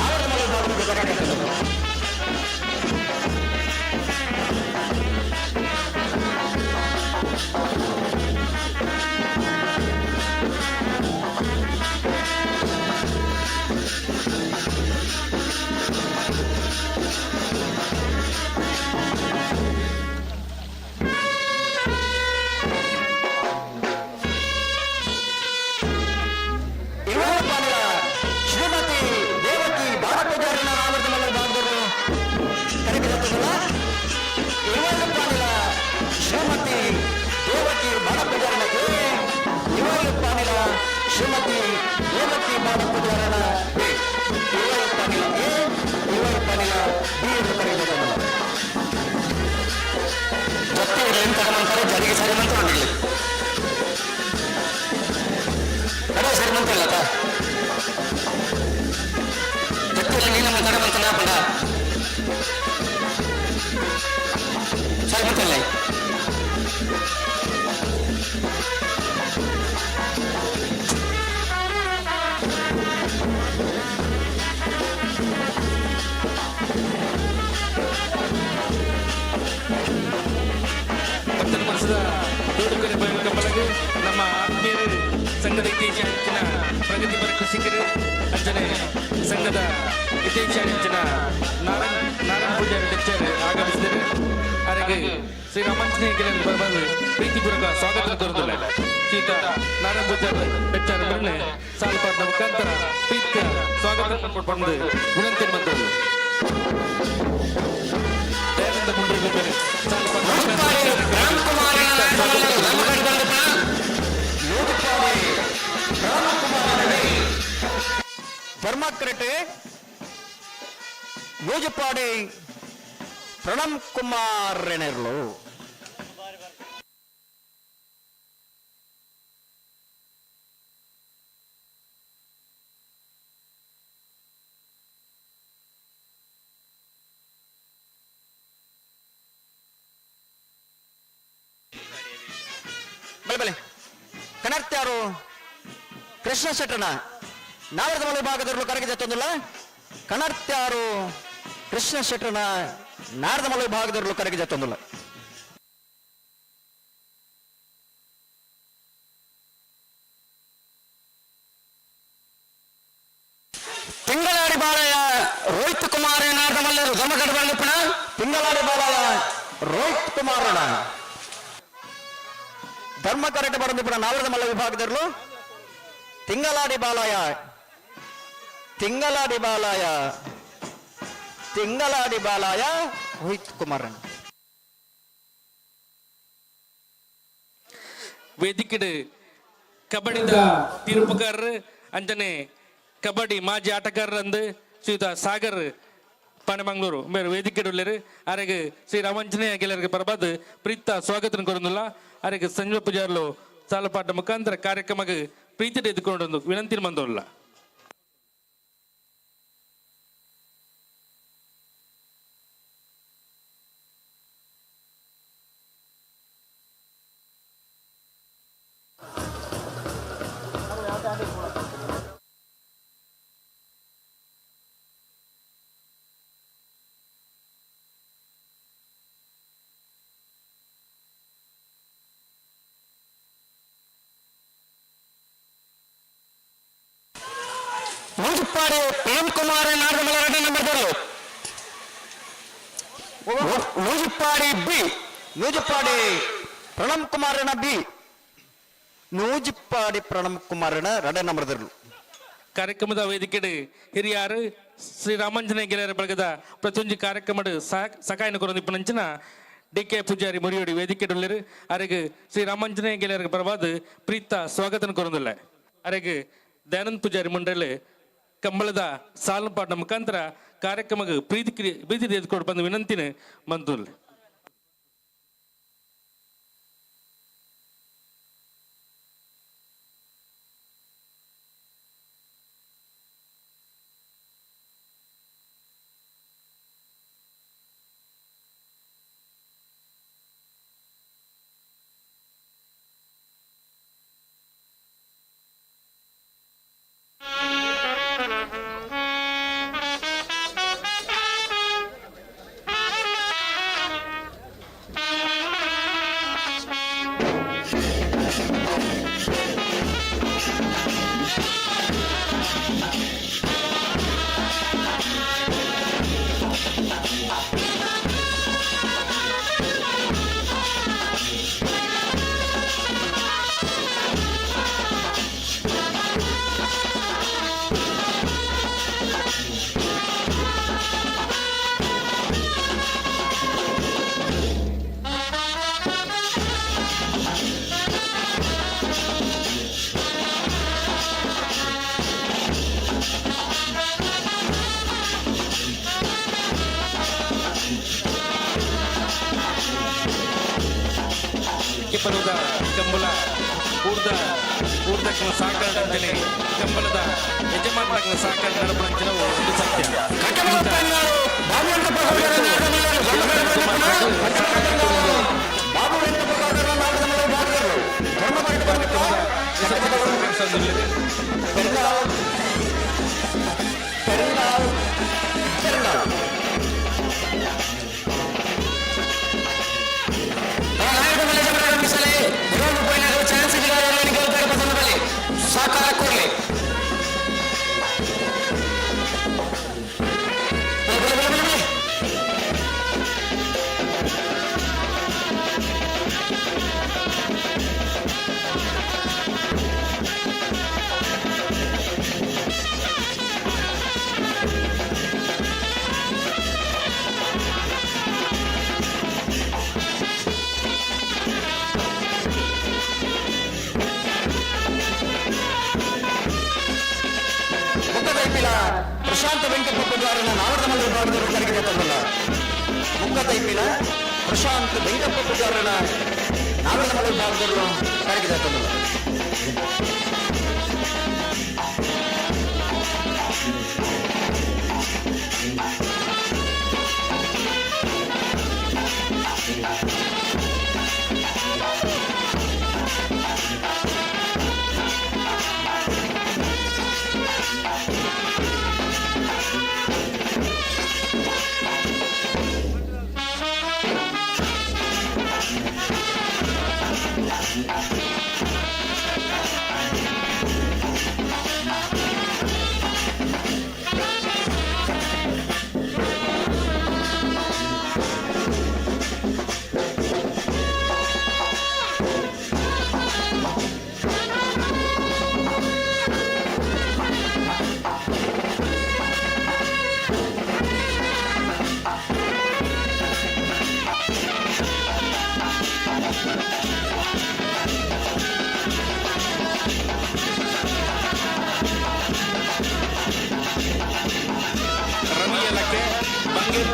ನಾವರ್ಧಮಲ್ಲ ವಿಭಾಗದ ಕರ್ನಾಟಕದ ಶ್ರೀಮತಿ ದೇವಕಿ ಬಾಳಪೂಜಾರಿನ ನಾವರ್ಧಮಲ್ಲ ವಿಭಾಗದವರು ಕರೆದಿರುತ್ತದಲ್ಲ ಶ್ರೀಮತಿ ದೇವಕಿ ಬಾಳಪೂಜಾರನ ಇವರಪ್ಪಾನಿಲ ಶ್ರೀಮತಿ ದೇವಕಿ ಬಾಳಪೂಜಾರನ ಇವರಪ್ಪಾನಿಲ ಇವರಪ್ಪಾನಿಲ ಬಿ ಎಂದು ಕರೆದಿರುತ್ತದಲ್ಲ ಜೊತೆ ಏನು ತಗೊಂತಾರೆ ಜರಿಗೆ ಸರಿ ಮಂತ್ರ ಹೊಂದಿಲ್ಲ ಅದೇ ಸರಿ ಮಂತ್ರ ಇಲ್ಲ ಜೊತೆ ನೀನು ಮಾತಾಡೋಂತ ಪಡ ಸರಿ ಮಂತ್ರ ಇಲ್ಲ ವರ್ಷದ ಜೋಡುಕರೆ ಬಯಲುಕಂಬಳಗೆ ನಮ್ಮ ಆತ್ಮೀಯರು ಸಂಘದ ಇತ್ತೀಚ ಹೆಚ್ಚಿನ ಪ್ರಗತಿಪರ ಕೃಷಿಕರು ಅಂಚನೆ ಸಂಘದ ಇತ್ತೀಚ ಹೆಚ್ಚಿನ ನಾರಾಯಣ ಪೂಜಾರಿ ಲೆಕ್ಚರ್ ಆಗಮಿಸಿದರು ಅವರಿಗೆ ಶ್ರೀ ರಾಮಾಂಜನೇಯ ಗೆಳೆಯರು ಬರಬಾರದು ಪ್ರೀತಿಪೂರ್ವಕ ಸ್ವಾಗತ ಕೋರುವುದಿಲ್ಲ ಶ್ರೀತ ನಾರಾಯಣ ಪೂಜಾರಿ ಲೆಕ್ಚರ್ ಮೇಲೆ ಸಾಲಪಾದ ಮುಖಾಂತರ ಪ್ರೀತಿಯ ಸ್ವಾಗತ ಪಡೆದು ವಿನಂತಿ ಬಂದವರು ದಯಾನಂದ ಮುಂಡ್ರಿಗಿದ್ದಾರೆ ಧರ್ಮಕ್ರೆಟೆ ಯೂಜಪಾಡಿ ಪ್ರಣಮ್ ಕುಮಾರ್ ಎನೆರ್ಲು ಬಲೆ ಕನರ್ತ್ಯಾರು ಕೃಷ್ಣ ಶೆಟ್ಟನ ನಾವರ್ಧಮಲ್ಲ ವಿಭಾಗದವರು ಕರೆಗೆ ತಂದಿಲ್ಲ ಕನರ್ತ್ಯಾರು ಕೃಷ್ಣ ಶೆಟ್ಟನ ನಾರದಮಲ್ಲ ವಿಭಾಗದವರು ಕರೆಗೆ ತಂದಿಲ್ಲ ತಿಂಗಳಾಡಿ ಬಾಳಯ್ಯ ರೋಹಿತ್ ಕುಮಾರ್ ನಾರದಮಲ್ಲರು ಗಮಗಡ ಬಂದಿಪ್ಪಣ ತಿಂಗಳಾಡಿ ಬಾಳಯ್ಯ ರೋಹಿತ್ ಕುಮಾರಣ ಧರ್ಮ ಕರೆಕ್ಟ್ ಬರಂದಿಪ್ಪಣ ನಾವರ್ಧಮಲ್ಲ ವಿಭಾಗದವರು ತಿಂಗಳಾಡಿ ಬಾಲಯ ತಿಂಗಳಾಡಿ ಬಾಲಯ ತಿಂಗಳಾಡಿ ಬಾಲಯ ರೋಹಿತ್ ಕುಮಾರನ್ ವೇದಿಕೆಡ್ ಕಬಡ್ಡಿದ ತೀರ್ಪುಗಾರರು ಅಂಜನೆ ಕಬಡ್ಡಿ ಮಾಜಿ ಆಟಗಾರರಂದು ಶ್ರೀಯುತ ಸಾಗರ್ ಪಾಣೆಮಂಗ್ಳೂರು ಬೇರೆ ವೇದಿಕೆ ಅವರಿಗೆ ಶ್ರೀ ರಾಮಾಂಜನೇಯ ಗೆಳೆಯರಿಗೆ ಬರಬಾರ್ದು ಪ್ರೀತ ಸ್ವಾಗತ ಕೊರೊಂದಿಲ್ಲ ಅವರಿಗೆ ಸಂಜೆ ಪೂಜಾರ್ಲು ಸಾಲಪಾಟ ಮುಖಾಂತರ ಕಾರ್ಯಕ್ರಮಕ್ಕೆ ಪ್ರೀತಿ ಎದ್ದುಕೊಂಡು ವಿನಂತಿ ಬಂದವಲ್ಲ ನೂಜಿಪ್ಪಾಡಿ ಪ್ರೇಮ್ ಕುಮಾರ್ ನಾಡಮಲ 2 ನಂಬರ್ ನೂಜಿಪ್ಪಾಡಿ ಬಿ ನೂಜಿಪ್ಪಾಡಿ ಪ್ರಣಮ್ ಕುಮಾರನ ಬಿ ನೂಜಿಪ್ಪಾಡಿ ಪ್ರಣಮ್ ಕುಮಾರನ 2 ನಂಬರ್ ಕಾರ್ಯಕ್ರಮದ ವೇದಿಕೆಡು ಹಿರಿಯಾರು ಶ್ರೀ ರಾಮಾಂಜನೇಯ ಗೆಳೆಯರ ಬಳಗದ ಪ್ರತಿಯೊಂದು ಕಾರ್ಯಕ್ರಮದ ಸಕಾಯನ ಕೊರಂದಿಪ್ಪನಂಚಿನ ಡಿ.ಕೆ. ಪೂಜಾರಿ ಮುರಿಯೋಡಿ ವೇದಿಕೆಡುಳ್ಳರು ಅರೆಗೆ ಶ್ರೀ ರಾಮಾಂಜನೇಯ ಗೆಳೆಯರ ಪರವಾದ ಪ್ರೀತ ಸ್ವಾಗತನ ಕೊರಂದಿಲ್ಲ ಅರೆಗೆ ದಯಾನಂದ್ ಪೂಜಾರಿ ಮುಂಡಲ್ಲಿ ಕಂಬಳದ ಸಾಲನ ಪಾಠ ಮುಖಾಂತರ ಕಾರ್ಯಕ್ರಮಕ್ಕೆ ಪ್ರೀತಿ ತೆಗೆದುಕೊಂಡು ಬಂದು ವಿನಂತಿನ ಮಂತುಲ್ ಪರ್ವದ ಕಂಬಳ ಊರ್ದಕ್ಕನ ಸಾಕಾರ ಅಂಜನೆ ಕಂಬಳದ ಯಜಮಾನನ ಸಾಕಾರ ನಡಪಂಚಿನ ಒಂದು ಸತ್ಯ ಸಾಕಾರ ಕೊಡ್ಲಿ ಪ್ರಶಾಂತ ವೆಂಕಟಪ್ಪಗಾರನ ನಾವರಮಲ್ಲ ವಿಭಾಗದವರು ಕರೆಗೆ ತಂದಲ್ಲ ಮುಖತೈಪಿನ ಪ್ರಶಾಂತ್ ವೆಂಕಟಪ್ಪಗಾರನ ನಾವರಮಲ್ಲ ವಿಭಾಗದವರು ಕರೆಗೆ ತಂದಲ್ಲ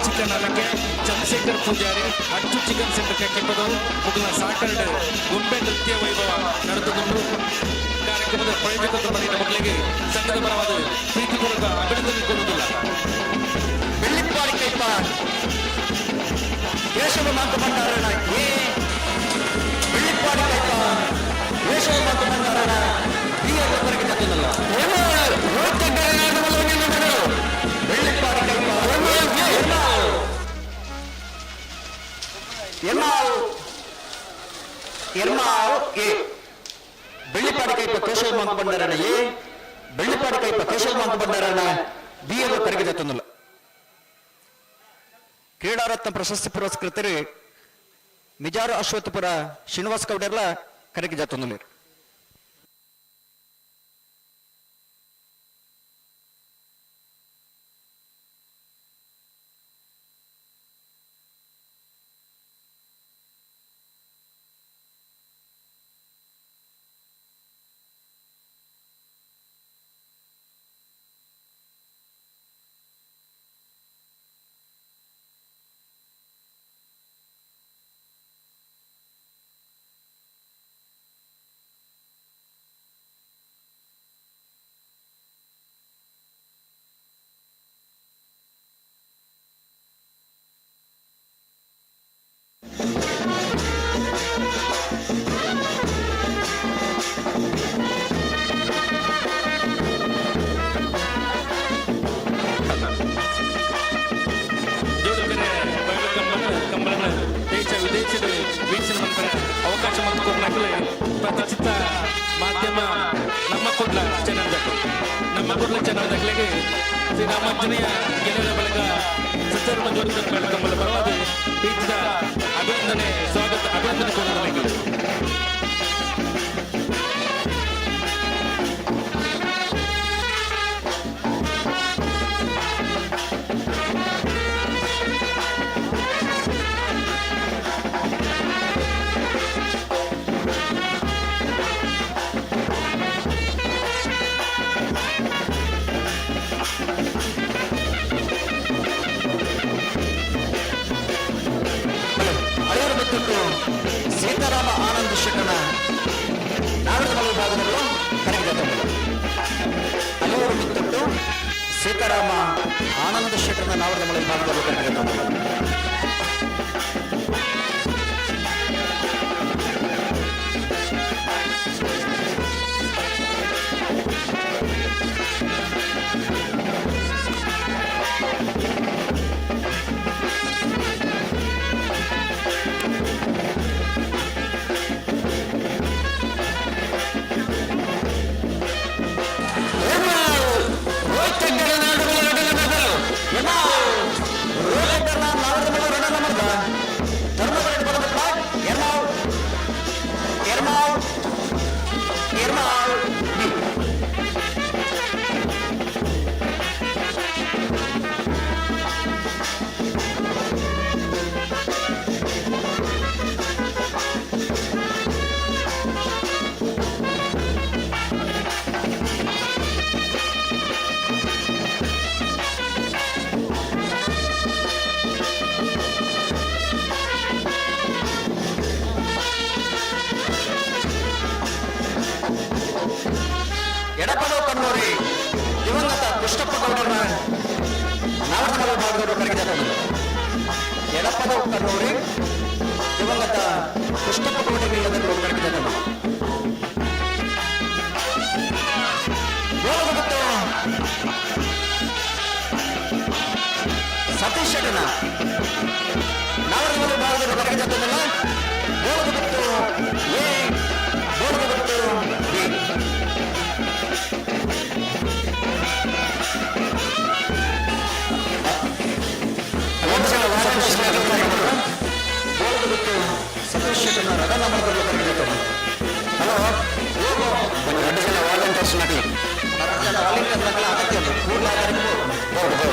ಚಿಕನ್ ಅಲಕ್ಕೆ ಚಂದ್ರಶೇಖರ್ ಪೂಜಾರಿ ಅಚ್ಚು ಚಿಕನ್ ಸೆಂಟರ್ ಕೆಂಪದವರು ಮುಗಿದ ಸಾಕರ್ಡ್ ಗೊಂಬೆ ನೃತ್ಯ ವೈಭವ ನಡೆದುಕೊಂಡು ಕಾರ್ಯಕ್ರಮದ ಪ್ರಯೋಜಕ ಬಂದಿದ್ದ ಮಕ್ಕಳಿಗೆ ಸಂಘದ ಪರವಾದ ಪ್ರೀತಿಪೂರ್ವಕ ಅಭಿನಂದನೆ ಕೊಡುವುದಿಲ್ಲ. ಬೆಳ್ಳಿಪ್ಪಾಡಿ ಕೈಪ ಕೇಶವ ಮಾತು ಭಂಡಾರಣ ಬೆಳ್ಳಿಪ್ಪಾಡಿ ಕೈಪ ಕೇಶವ ಮಾತು ಭಂಡಾರಣ ಈ ಹೊರಗೆ ತತ್ತಿಲ್ಲ ಬೆಳ್ಳಿಪ್ಪಾಡಿ ಕೈಪ ಬೆಳ್ಳಿಪಾಡಿ ಕೈಪ ಕೇಶವ ಮಾತು ಭಂಡಾರಣ ಬೆಳ್ಳಿಪಾಡಿ ಕೈಪ ಕೇಶವ ಬಂಡಾರನ ಬಿಎಲ್ ಕರೆಗೆ ಜೊತ್ತೊಂದಿಲ್ಲ ಕ್ರೀಡಾರತ್ನ ಪ್ರಶಸ್ತಿ ಪುರಸ್ಕೃತರು ಮಿಜಾರು ಅಶ್ವತ್ಥಪುರ ಶ್ರೀನಿವಾಸ್ ಕೌಡರ್ಲ ಕರೆಗೆ ಜೊತ್ತೊಂದಿಲ್ಲ ಅವಕಾಶ ಮಾಡಿಕೊಡ್ಲಾಗಲೇ ಪ್ರತಿಷ್ಠಿತ ಮಾಧ್ಯಮ ನಮ್ಮ ಕುಡ್ಲ ಚಾನಲ್ದಾಗಲಿಗೆ ಶ್ರೀರಾಮಾಂಜನೇಯ ಗೆಳೆಯರ ಬಳಗ ಸತ್ಯಧರ್ಮ ಜೋಡಿಕರ ಬೆಳಕಂಬಲ ಪರವಾದ ಪೀಠದ ಅಭಿನಂದನೆ ಸ್ವಾಗತ ಅಭಿನಂದನೆ ಕೊಡಲಾಗಿದೆ ಸೀತಾರಾಮ ಆನಂದ್ ಶೆಟ್ಟನ ನಾಡದ ವಿಭಾಗದಲ್ಲೂ ಕರೆಗೆ ಹಲವರು ಬಿತ್ತಟ್ಟು ಸೀತಾರಾಮ ಆನಂದ ಶೆಟ್ಟನ ನಾಡದ ವಿಭಾಗದಲ್ಲೂ ಕರೆಗೆ ಎಡಪದವು ಕಣ್ಣೂರಿ ದಿವಂಗತ ಕೃಷ್ಣಪ್ಪ ಗೌಡರ ನಾಡದ ವಿಭಾಗದವರು ಕರೆಗೆ ಎಡಪದವು ಕಣ್ಣೂರಿ ದಿವಂಗತ ಕೃಷ್ಣಪ್ಪ ಗೌಡರಿಲ್ಲದವರು ಕರೆಗೆ ಸತೀಶ್ ಶೆಟ್ಟನ ನಾಡದ ವಿಭಾಗದವರು ಕರೆಗೆ ಸತೀಶ್ ಶೆಟ್ಟನ ರಥ ನಂಬರ್ ಹಲೋ 2 ಜನ ವಾಲಂಟಿಯರ್ಸ್ ನಕಲಿ 10 ಜನ ವಾಲಂಟಿಯರ್ಸ್ ನಕಲ ಅಗತ್ಯ ಹೌದು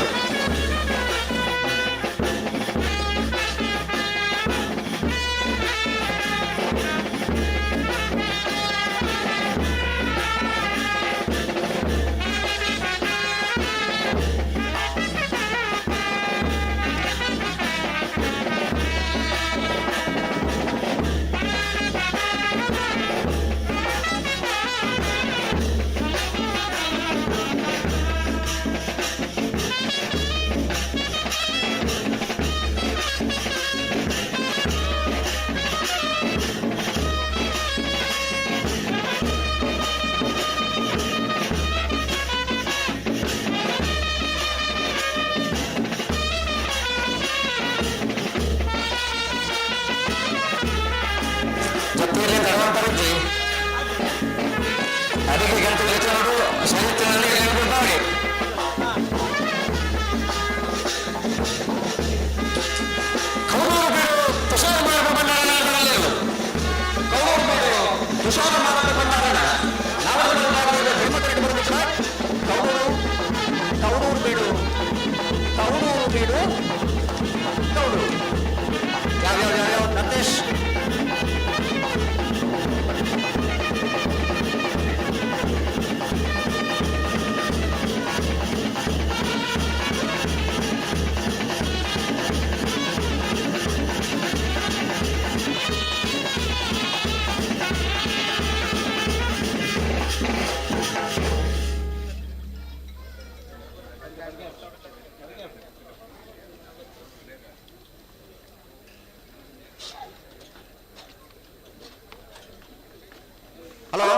ಹಲೋ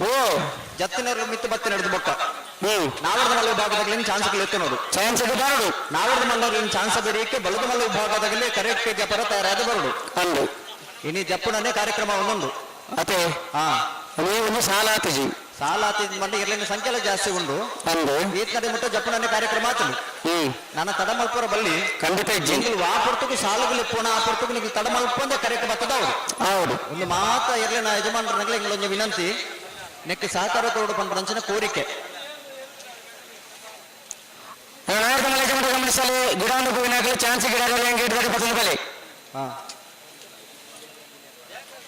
ಓ ಜತ್ತಿನ ಮಿತ್ತು ಬತ್ತಿ ನಡೆದು ಬೊಕ್ಕ ನಾವರ್ದ ಮಲ್ಲ ವಿಭಾಗದಲ್ಲಿ ಚಾನ್ಸ್ ಎತ್ತು ನೋಡು ಚಾನ್ಸ್ ಬಾರಡು ನಾವರ್ದ ಮಲ್ಲ ಚಾನ್ಸ್ ಬರೀಕೆ ಬಲದ ಮಲ್ಲ ವಿಭಾಗದಲ್ಲಿ ಕರೆಕ್ಟ್ ಜಪರ ತಯಾರಾದ ಬರಡು ಅಂದು ಇನಿ ಜಪ್ಪುನನೇ ಕಾರ್ಯಕ್ರಮ ಒಂದೊಂದು ಅತೆ ಹಾ ನೀವು ಸಾಲಾತಿಜಿ ಸಾಲಾತಿ ಮಂದಿ ಇರ್ಲಿನ ಸಂಖ್ಯೆ ಜಾಸ್ತಿ ಉಂಡು ಅಂದು ಈ ಕಡೆ ಮುಟ್ಟ ಜಪ್ಪುನನೇ ಕಾರ್ಯಕ್ರಮ ಆತನು ನನ್ನ ತಡಮಲ್ಪುರ ಬಲ್ಲಿ ಖಂಡಿತ ಜಿಂಗಲ್ ಆ ಪುರ್ತಕು ಸಾಲುಗಳು ಪೋಣ ಆ ಪುರ್ತಕು ನೀವು ತಡಮಲ್ಪಂದ ಕಾರ್ಯಕ್ರಮ ಬರ್ತದ ಹೌದು ಒಂದು ಮಾತ ಇರ್ಲಿನ ಯಜಮಾನರನ್ನಾಗಲಿ ಇಂಗಳೊಂದು ವಿನಂತಿ ನೆಕ್ಕೆ ಸಹಕಾರ ಕೊರಡು ಪಂಚನ ಕೋರಿಕೆ ಗಮನಿಸಲು ಗಿಡಾನು ಹೂವಿನಾಗಲಿ ಚಾನ್ಸ್ ಗಿಡಗಳು ಹೆಂಗೆ ಇಡ್ತಾರೆ ಪಸಂದ್ ಬಲಿ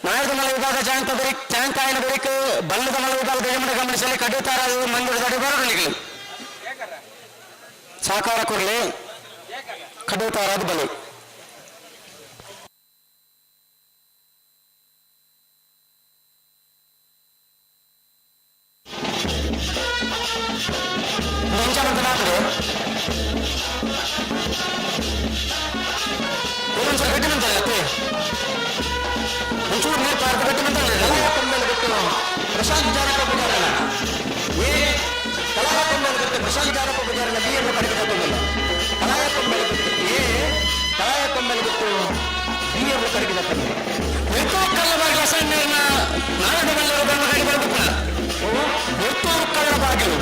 ನಾಯಕ ಮಲ ವಿಭಾಗ ಚಾಂಕ್ ಕಾಯಿನ ಬರೀಕ್ ಬಲ್ಲದ ಮಲ ವಿಭಾಗ ಗಜಮಂಡ ಗಮನಿಸಲಿ ಕಡುತ್ತಾರ ಮಂದಿರ ದಡಿ ಬರೋಣಿಗಳು ಸಹಕಾರ ಕೊಡಲಿ ಕಡುತ್ತಾರಾದ ಬಲಿ ಪ್ರಶಾಂತ್ ಜಾರಕ ಪೂಜಾರಲ್ಲ ಕಲಾಯ ಕೊಂಬೆಲ್ ಪ್ರಶಾಂತ್ ಜಾರಕ ಪೂಜಾರಲ್ಲ ಬಿ ಎಂದು ಕರೆಗಿಲ್ಲ ಕಲಾಯ ಕೊಂಬೆಲ್ ಕಲಾಯ ಕೊಂಬೆಲ್ ಬಿಟ್ಟು ಬಿ ಎಂದು ಕರೆಗಿಲ್ಲ ಎರ್ತೂರು ಕಳ್ಳ ಬಾಗಿಲು ಎರ್ತೂರು ಕಳ್ಳ ಬಾಗಿಲು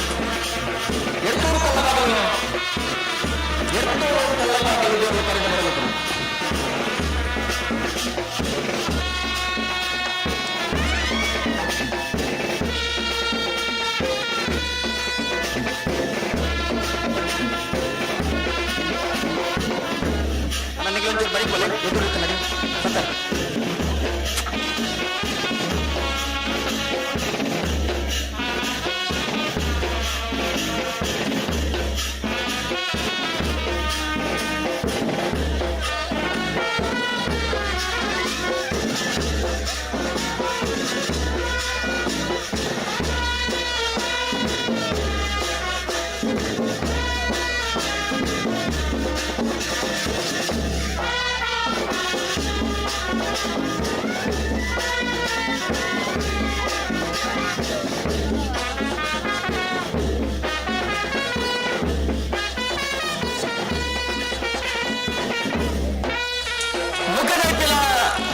ಎರ್ತೂರು ಕಳ್ಳ ಬಾಗಿಲು ದೇವರು ಕರೆದು ಬರಬೇಕು ನನಗೆ ಒಂದು ಬೈಕ್ ಬಲೆ ಎದುರುತ್ತೆ ನನಗೆ ಸತ್ತ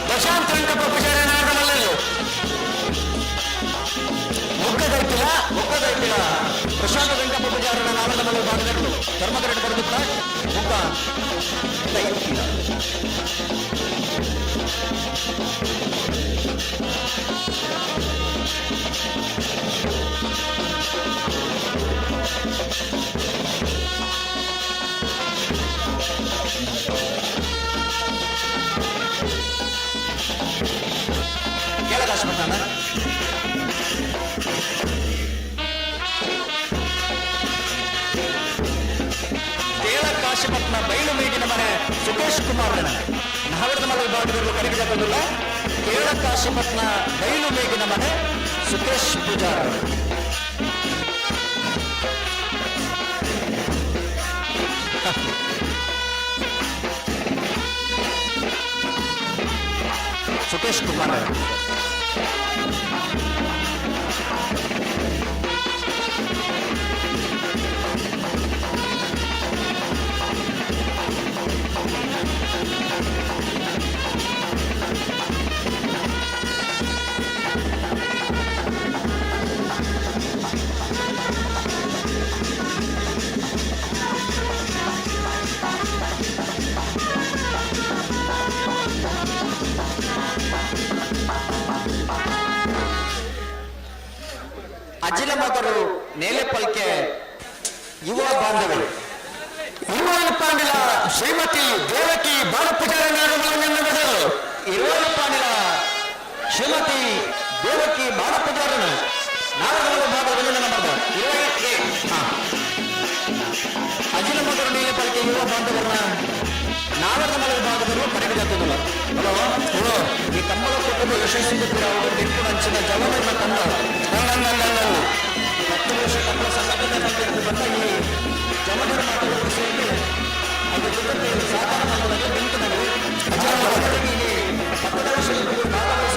ಪ್ರಶಾಂತ್ ರಂಗಪ್ಪ ಪೂಜಾರಿ ನಾಡಮಲ್ಲರು ಮುಖದೈತಿಲ ಪ್ರಶಾಂತ್ ರಂಗಪ್ಪ ಪೂಜಾರನ ನಾಡಮಲ್ಲ ಭಾಗದಲ್ಲಿ ಧರ್ಮಕರಣ ಬರೆದುತ್ತ ಮುಖ ದೈತಿಲ ಕೇಳದಾಶ್ಮಂತಾನ ಕಾಶಿಪಟ್ನ ಬಯಲು ಮೇಗಿನ ಮನೆ ಸುಖೇಶ್ ಕುಮಾರ್ ನಾವರದ ಮಲ ವಿಭಾಗದಲ್ಲಿ ಕರೆಗೆ ಬಂದಿಲ್ಲ ಕೇಳ ಕಾಶಿಪಟ್ನ ಬಯಲು ಮೇಗಿನ ಮನೆ ಸುಖೇಶ್ ಪೂಜಾರ್ ಸುಖೇಶ್ ಕುಮಾರ್ ಅಜಿಲ ಮಗರು ನೇಲೆಪಲ್ಕೆ ಯುವ ಬಾಂಧವರು ಇರುವಲಪಾಣಿಲ ಶ್ರೀಮತಿ ದೇವಕಿ ಬಾಲಪೂಜಾರಿ ನಾಡಮಲ್ಲರು ಇರುವಲಪಾಣಿಲ ಶ್ರೀಮತಿ ದೇವಕಿ ಬಾಲಪೂಜಾರನ ನಾಡಮಲ್ಲ ಭಾಗದಲ್ಲಿ ನಮ್ಮ ಅಜಿಲ ಮಗರು ನೇಲೆಪಲ್ಕೆ ಯುವ ಬಾಂಧವರನ್ನ ನಾಡಮಲ್ಲ ವಿಭಾಗದಲ್ಲೂ ಕರೆಗಜಾತದಲ್ಲ ಹಲೋ ಈ ಕಂಬಳ ಕೊಟ್ಟದ ಯಶಸ್ವಿ ಕೂಡ ಅವರು ತೆಂಕು ಹಂಚಿನ ಜವನ ತಂದ 10 ವರ್ಷ ಕಂಬಳ ಸಂಘಟನೆ ಬಂದ ಈ ಜಮದರ ಮಾತುಗಳ ವಿಷಯಕ್ಕೆ ಅದ್ರ ಜೊತೆಗೆ ಸಾಕಾರ ಮಾಡೋದಕ್ಕೆ ಬೆಂಕು ನಮಗೆ ಇಲ್ಲಿ 10 ವರ್ಷ 4 ವರ್ಷ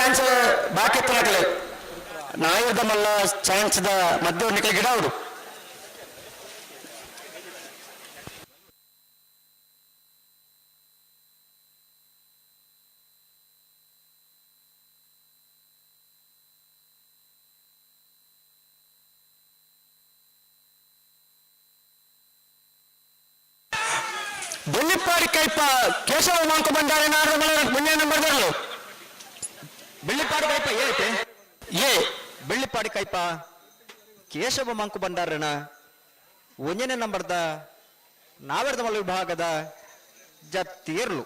ಚಾನ್ಸ್ ಬಾಕಿ ಇತ್ತು ನಾಯುಧ ಮಲ್ಲ ಚಾನ್ಸ್ ಮಧ್ಯ ನಿಖಲ್ ಗಿಡ ಅವರು ಬೆಳ್ಳಿಪ್ಪಾಡಿ ಕೈಪ ಕೇಶವ ಮಾಂಕು ಬಂದಾರೆ ಮುಂದೆ ನಂಬರ್ ಬೆಳ್ಳಿಪಾಡಿ ಕೈಪ ಏತೆ ಏ ಬೆಳ್ಳಿಪಾಡಿ ಕೈಪ ಕೇಶವ ಮಂಕು ಬಂಡಾರಣ ಒಂದನೇ ನಂಬರ್ದ ನಾವೆರ್ದ ಮಲ್ಲ ವಿಭಾಗದ ಜತ್ತೀರ್ಲು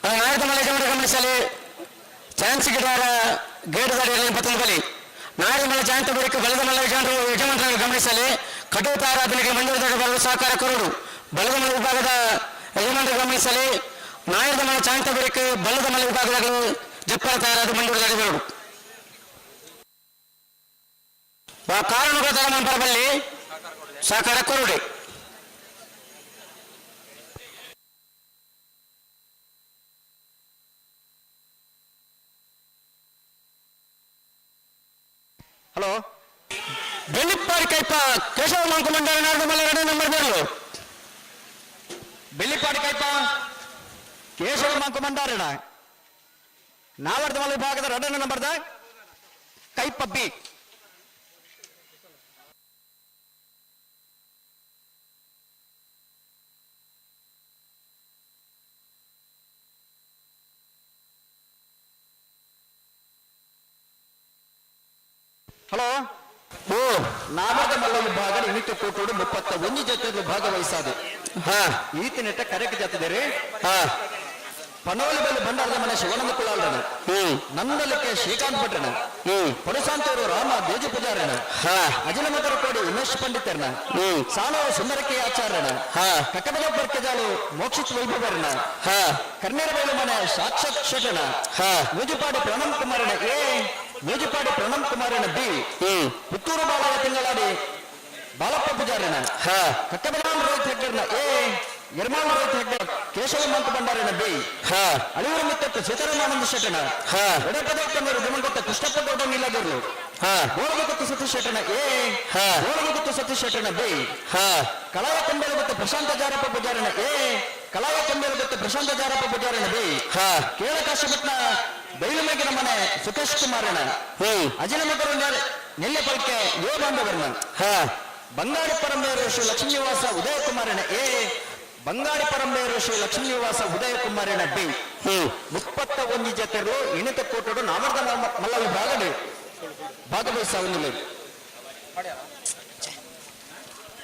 ನಾಯಕ ಮಲೆ ಗಮನಿಸಲಿ ಚಾನ್ಸ್ ಗಿಡಾರ ಗೇಟ್ ದಾಡಿ ಪತ್ತೊಂದು ನಾಯಕ ಮಲೆ ಚಾಂತ ಬಳಿಕ ಬಲದ ಮಲೆ ಯಜಮಾನರನ್ನು ಗಮನಿಸಲಿ ಕಟುತ ಆರಾಧನೆಗೆ ಮಂದಿರದಾಗ ಬರಲು ಸಹಕಾರ ಕೊರಡು ಬಲದ ಮಲೆ ವಿಭಾಗದ ಯಜಮಾನರು ಗಮನಿಸಲಿ ನಾಯಕ ಮಲೆ ಚಾಂತ ಬಳಿಕ ಬಲದ ಮಲೆ ವಿಭಾಗಗಳು ಜಪ್ಪರ ತಯಾರಾದ ಮಂದಿರದಾಗ ಬರಡು ಕಾರಣಗಳ ತರ ಬರಬಲ್ಲಿ ಸಹಕಾರ ಕೊರಡು ಹಲೋ ಬೆಳ್ಳಿಪ್ಪಾಡಿ ಕೈಪ ಕೇಶವ ಮಾಂಕು ಮಂಡಾರ ನಾಲ್ಕು ಮಲ್ಲ 2 ನಂಬರ್ ಬರಲು ಬೆಳ್ಳಿಪಾಡಿ ಕೈಪ ಕೇಶವ ಮಂಕು ಮಂಡಾರಣ ನಾವರ್ದ ಮಲ್ಲ ವಿಭಾಗದ 2ನೇ ನಂಬರ್ದ ಕೈಪ ಬಿ ಹಲೋ ಓ ನಾವರ್ದ ಮಲ್ಲ ವಿಭಾಗ ಇನಿತು ಕೋಟೋಡು 31 ಜೊತೆಯಲ್ಲಿ ಭಾಗವಹಿಸಾದು ಈತ ನೆಟ್ಟ ಕರೆಕ್ಟ್ ಜೊತೆದರೆ ಪನೋಲಿ ಬಲ್ಲಿ ಭಂಡಾರದ ಮನೆ ಶಿವಾನಂದ ಕುಲಾಲರಣ ನಂದಲಕ್ಕೆ ಶ್ರೀಕಾಂತ್ ಭಟ್ರಣ ಪಡುಸಾಂತೂರು ರಾಮ ದೇಜು ಪೂಜಾರಣ ಅಜಿನಮತರ ಕೋಡಿ ಉಮೇಶ್ ಪಂಡಿತರಣ ಸಾನವ ಸುಂದರಕ್ಕೆ ಆಚಾರ್ಯಣ ಕಕ್ಕಬಲ ಬರ್ಕೆಜಾಲು ಮೋಕ್ಷಿತ್ ವೈಭವರಣ ಕರ್ನೇರಬೇಲು ಮನೆ ಸಾಕ್ಷಾತ್ ಶಟಣ ಮೂಜುಪಾಡಿ ಪ್ರಣಮ್ ಕುಮಾರಣ ಎ ಮೂಜುಪಾಡಿ ಪ್ರಣಮ್ ಕುಮಾರಣ ಬಿ ಪುತ್ತೂರು ಬಾಲಯ ತಿಂಗಳಾಡಿ ಬಾಲಪ್ಪ ಪೂಜಾರಣ ಕಕ್ಕಬಲಾಂ ರೋಹಿತ್ ಹೆಗ್ಗರ್ನ ಎ ನಿರ್ಮಾಣ ರೋಹಿತ್ ಹೆಗ್ಗರ್ ಕೇಶವ ಮಂಕು ಬಂಡಾರಣ ಬಿ ಅಳಿಯೂರು ಮಿತ್ತತ್ತು ಸೀತಾರಾಮಾನಂದ ಶೆಟ್ಟಣ ಎಡಪದಕ್ಕಂದರು ದಿವಂಗತ ಕೃಷ್ಣಪ್ಪ ಗೌಡ ನೀಲಗಿರ್ಲು ಗೋಳಗುತ್ತು ಸತೀಶ್ ಶೆಟ್ಟಣ ಎ ಗೋಳಗುತ್ತು ಸತೀಶ್ ಶೆಟ್ಟಣ ಬಿ ಕಲಾಯ ಕಂಬೇಲು ಮತ್ತು ಪ್ರಶಾಂತ ಜಾರಪ್ಪ ಪೂಜಾರಣ ಎ ಕಲಾಯ ಕಂಬೇಲು ಮತ್ತು ಪ್ರಶಾಂತ ಜಾರಪ್ಪ ಪೂಜಾರಣ ಬಿ ಕೇಳಕಾಶಪಟ್ನ ಬೈಲುಮೇಗಿನ ಮನೆ ಸುಖೇಶ್ ಕುಮಾರಣ ಅಜಿನಮಕರು ನೆಲ್ಲೆ ಪಲ್ಕೆ ಯುವ ಬಾಂಧವರ್ಣ ಬಂಗಾಡಿ ಪರಂಬೇರು ಶ್ರೀ ಲಕ್ಷ್ಮೀ ನಿವಾಸ ಉದಯ ಕುಮಾರಣ ಎ ಬಂಗಾಡಿ ಪರಂಬೇರು ಶ್ರೀ ಲಕ್ಷ್ಮೀ ನಿವಾಸ ಉದಯ ಕುಮಾರಣ ಬಿ 31 ಜತೆರು ಇಣಿತ ಕೋಟಡು ನಾಮರ್ದ ಮಲ್ಲ ವಿಭಾಗಡು ಭಾಗವಹಿಸಾವುದಿಲ್ಲ.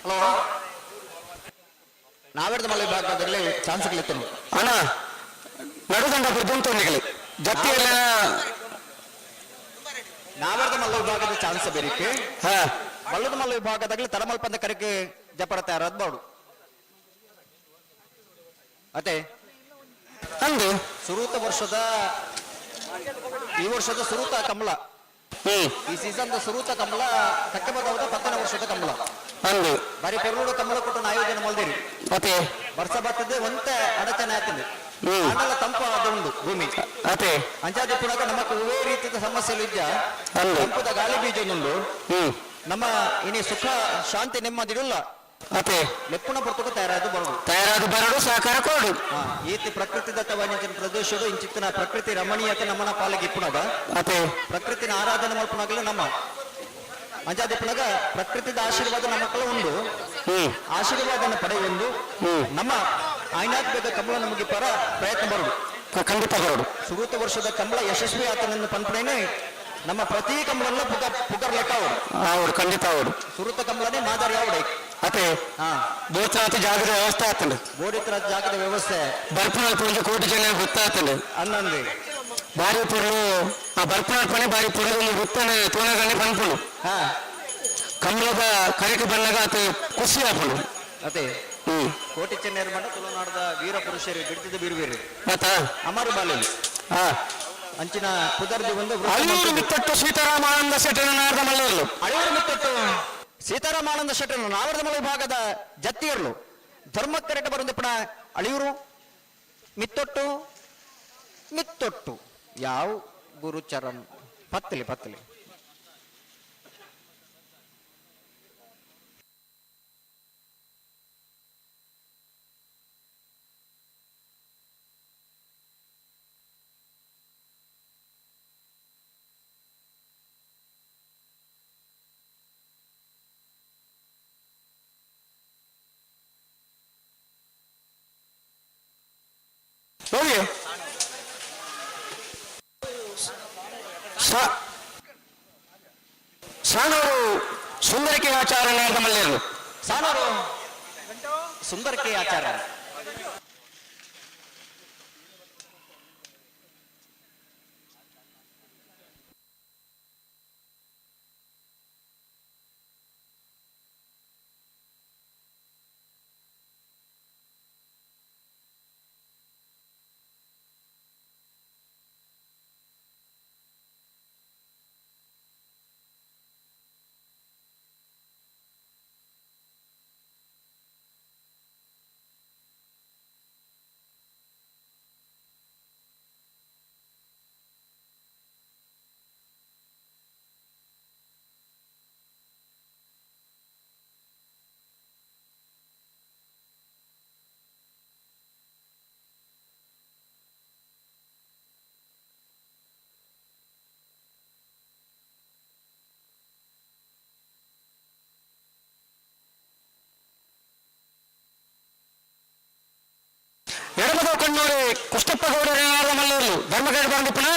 ಹಲೋ ನಾವೆರ್ದ ಮಲ್ಲ ವಿಭಾಗದಲ್ಲಿ ಚಾನ್ಸ್ಗಳಿತ್ತು ಅಣ್ಣ ನಡುದಂಡ ಬುದ್ಧಿಂತೊಂದಿಗಲಿ ಜತ್ತಿಯಲ್ಲ ನಾವೆರ್ದ ಮಲ್ಲ ವಿಭಾಗದ ಚಾನ್ಸ್ ಬೇರಿಕೆ ಬಲ್ಲದ ಮಲ್ಲ ವಿಭಾಗದಲ್ಲಿ ತರಮಲ್ಪಂದ ಕರೆಗೆ ಜಪಡತ ರದ್ಬಾಡು ಅತೆ ಅಂದು ಸುರೂತ ವರ್ಷದ ಈ ವರ್ಷದ ಸುರೂತ ಕಮಲ ಈ ಸೀಸನ್ ಸುರೂತ ಕಮಲ ಕಕ್ಕೆ ಬದವದ 10ನೇ ವರ್ಷದ ಕಮಲ ಅಂದು ಬಾರಿ ಪೆರೂರು ಕಮಲ ಕೊಟ್ಟು ಆಯೋಜನೆ ಮಲ್ದೇರಿ ಅತೆ ವರ್ಷ ಬರ್ತದೆ ಒಂತೆ ಅಡಚಣೆ ಆಗ್ತದೆ ಅಂಡಲ ತಂಪು ಆದುಂಡು ಭೂಮಿ ಅತೆ ಅಂಚಾದಿ ಪುನಗ ನಮಕ್ ಒವೇ ರೀತಿಯ ಸಮಸ್ಯೆಲು ಇಜ್ಜ ತಂಪುದ ಗಾಳಿ ಬೀಜೊಂದುಂಡು ನಮ್ಮ ಇನಿ ಸುಖ ಶಾಂತಿ ನೆಮ್ಮದಿರುಲ್ಲ ಅತೆ ಲೆಪ್ಪುಣ ಪುರ್ತಕ ತಯಾರಾದು ಬರಡು ಸಹಕಾರ ಕೊಡು ಈತಿ ಪ್ರಕೃತಿ ದತ್ತವಾದ ಪ್ರದೇಶದ ಇಂಚಿತ್ತಿನ ಪ್ರಕೃತಿ ರಮಣೀಯತೆ ನಮ್ಮನ ಪಾಲಿಗೆ ಇಪ್ಪುಣದ ಅತೆ ಪ್ರಕೃತಿನ ಆರಾಧನೆ ಮಲ್ಪುಣಗಲ ನಮ್ಮ ಅಂಚಾದಿ ಪುನಗ ಪ್ರಕೃತಿದ ಆಶೀರ್ವಾದ ನಮ್ಮ ಮಕ್ಕಳು ಉಂಡು ಆಶೀರ್ವಾದನ ಪಡೆಯೊಂದು ನಮ್ಮ ಆಯ್ನಾತ್ಬೇಕ ಕಮಲ ನಮಗೆ ಪರ ಪ್ರಯತ್ನ ಬರುದು ಖಂಡಿತ ಬರಡು ಸುರೂತ ವರ್ಷದ ಕಮಲ ಯಶಸ್ವಿ ಆತನನ್ನು ಪಂಪಣೆನೆ ನಮ್ಮ ಪ್ರತಿ ಕಮಲಲ್ಲ ಪುಗರ್ ಲೆಕ್ಕ ಅವರು ಖಂಡಿತ ಅವರು ಸುರೂತ ಕಮಲನೇ ಮಾದರಿ ಅವಡೆ ಅತೆ ಬೋಚಾತ ಜಾಗದ ವ್ಯವಸ್ಥೆ ಆಗ್ತದೆ ಬೋಡಿತರ ಜಾಗದ ವ್ಯವಸ್ಥೆ ಬರ್ಪುಣ ಕೋಟಿ ಜನ ಗೊತ್ತಾಗ್ತದೆ ಅನ್ನಂದೆ ಬಾರಿ ಪುರಲು ಆ ಬರ್ಪುಣ ಪಣಿ ಬಾರಿ ಪುರದಲ್ಲಿ ಗೊತ್ತನೆ ತೋನಗಣ್ಣೆ ಪಂಪುಳು ಕಮಲದ ಕರೆಗೆ ಬಂದಾಗ ಆತ ಖುಷಿ ಆಪುಳು ಅದೇ ಕೋಟಿ ಚೆನ್ನೈರು ಮಠ ತುಳುನಾಡದ ವೀರ ಪುರುಷರು ಬಿಡ್ತಿದ್ದ ಬೀರುವೇರು ಮತ್ತ ಅಮರು ಬಾಲಲ್ಲಿ ಅಂಚಿನ ಕುದರ್ದಿ ಒಂದು ಅಳಿಯೂರು ಮಿತ್ತಟ್ಟು ಸೀತಾರಾಮಾನಂದ ಶೆಟ್ಟನ ನಾರದ ಮಲ್ಲೆಯರು ಅಳಿಯೂರು ಮಿತ್ತಟ್ಟು ಸೀತಾರಾಮಾನಂದ ಶೆಟ್ಟನ ನಾರದ ಮಲೆ ಭಾಗದ ಜತ್ತಿಯರ್ಲು ಧರ್ಮಕ್ಕರೆಟ ಬರಂದು ಪುಣ ಅಳಿಯೂರು ಮಿತ್ತೊಟ್ಟು ಮಿತ್ತೊಟ್ಟು ಯಾವ ಗುರುಚರನ್ ಪತ್ತಲಿ ಹೋಗಿ ಸಾನೂರು ಸುಂದರಿಕೆ ಆಚಾರ ನಾರದ ಮಲ್ಲೆಯರು ಸಾನೂರು ಸುಂದರಕೆ ಆಚಾರ ಎಡಪದ ಕಣ್ಣೂರಿ ಕುಷ್ಟಪ್ಪ ಗೌಡರ ನಾರದ ಮಲ್ಲೆಯರು ಧರ್ಮಗೇಡ ಬಂದು ಪುನಃ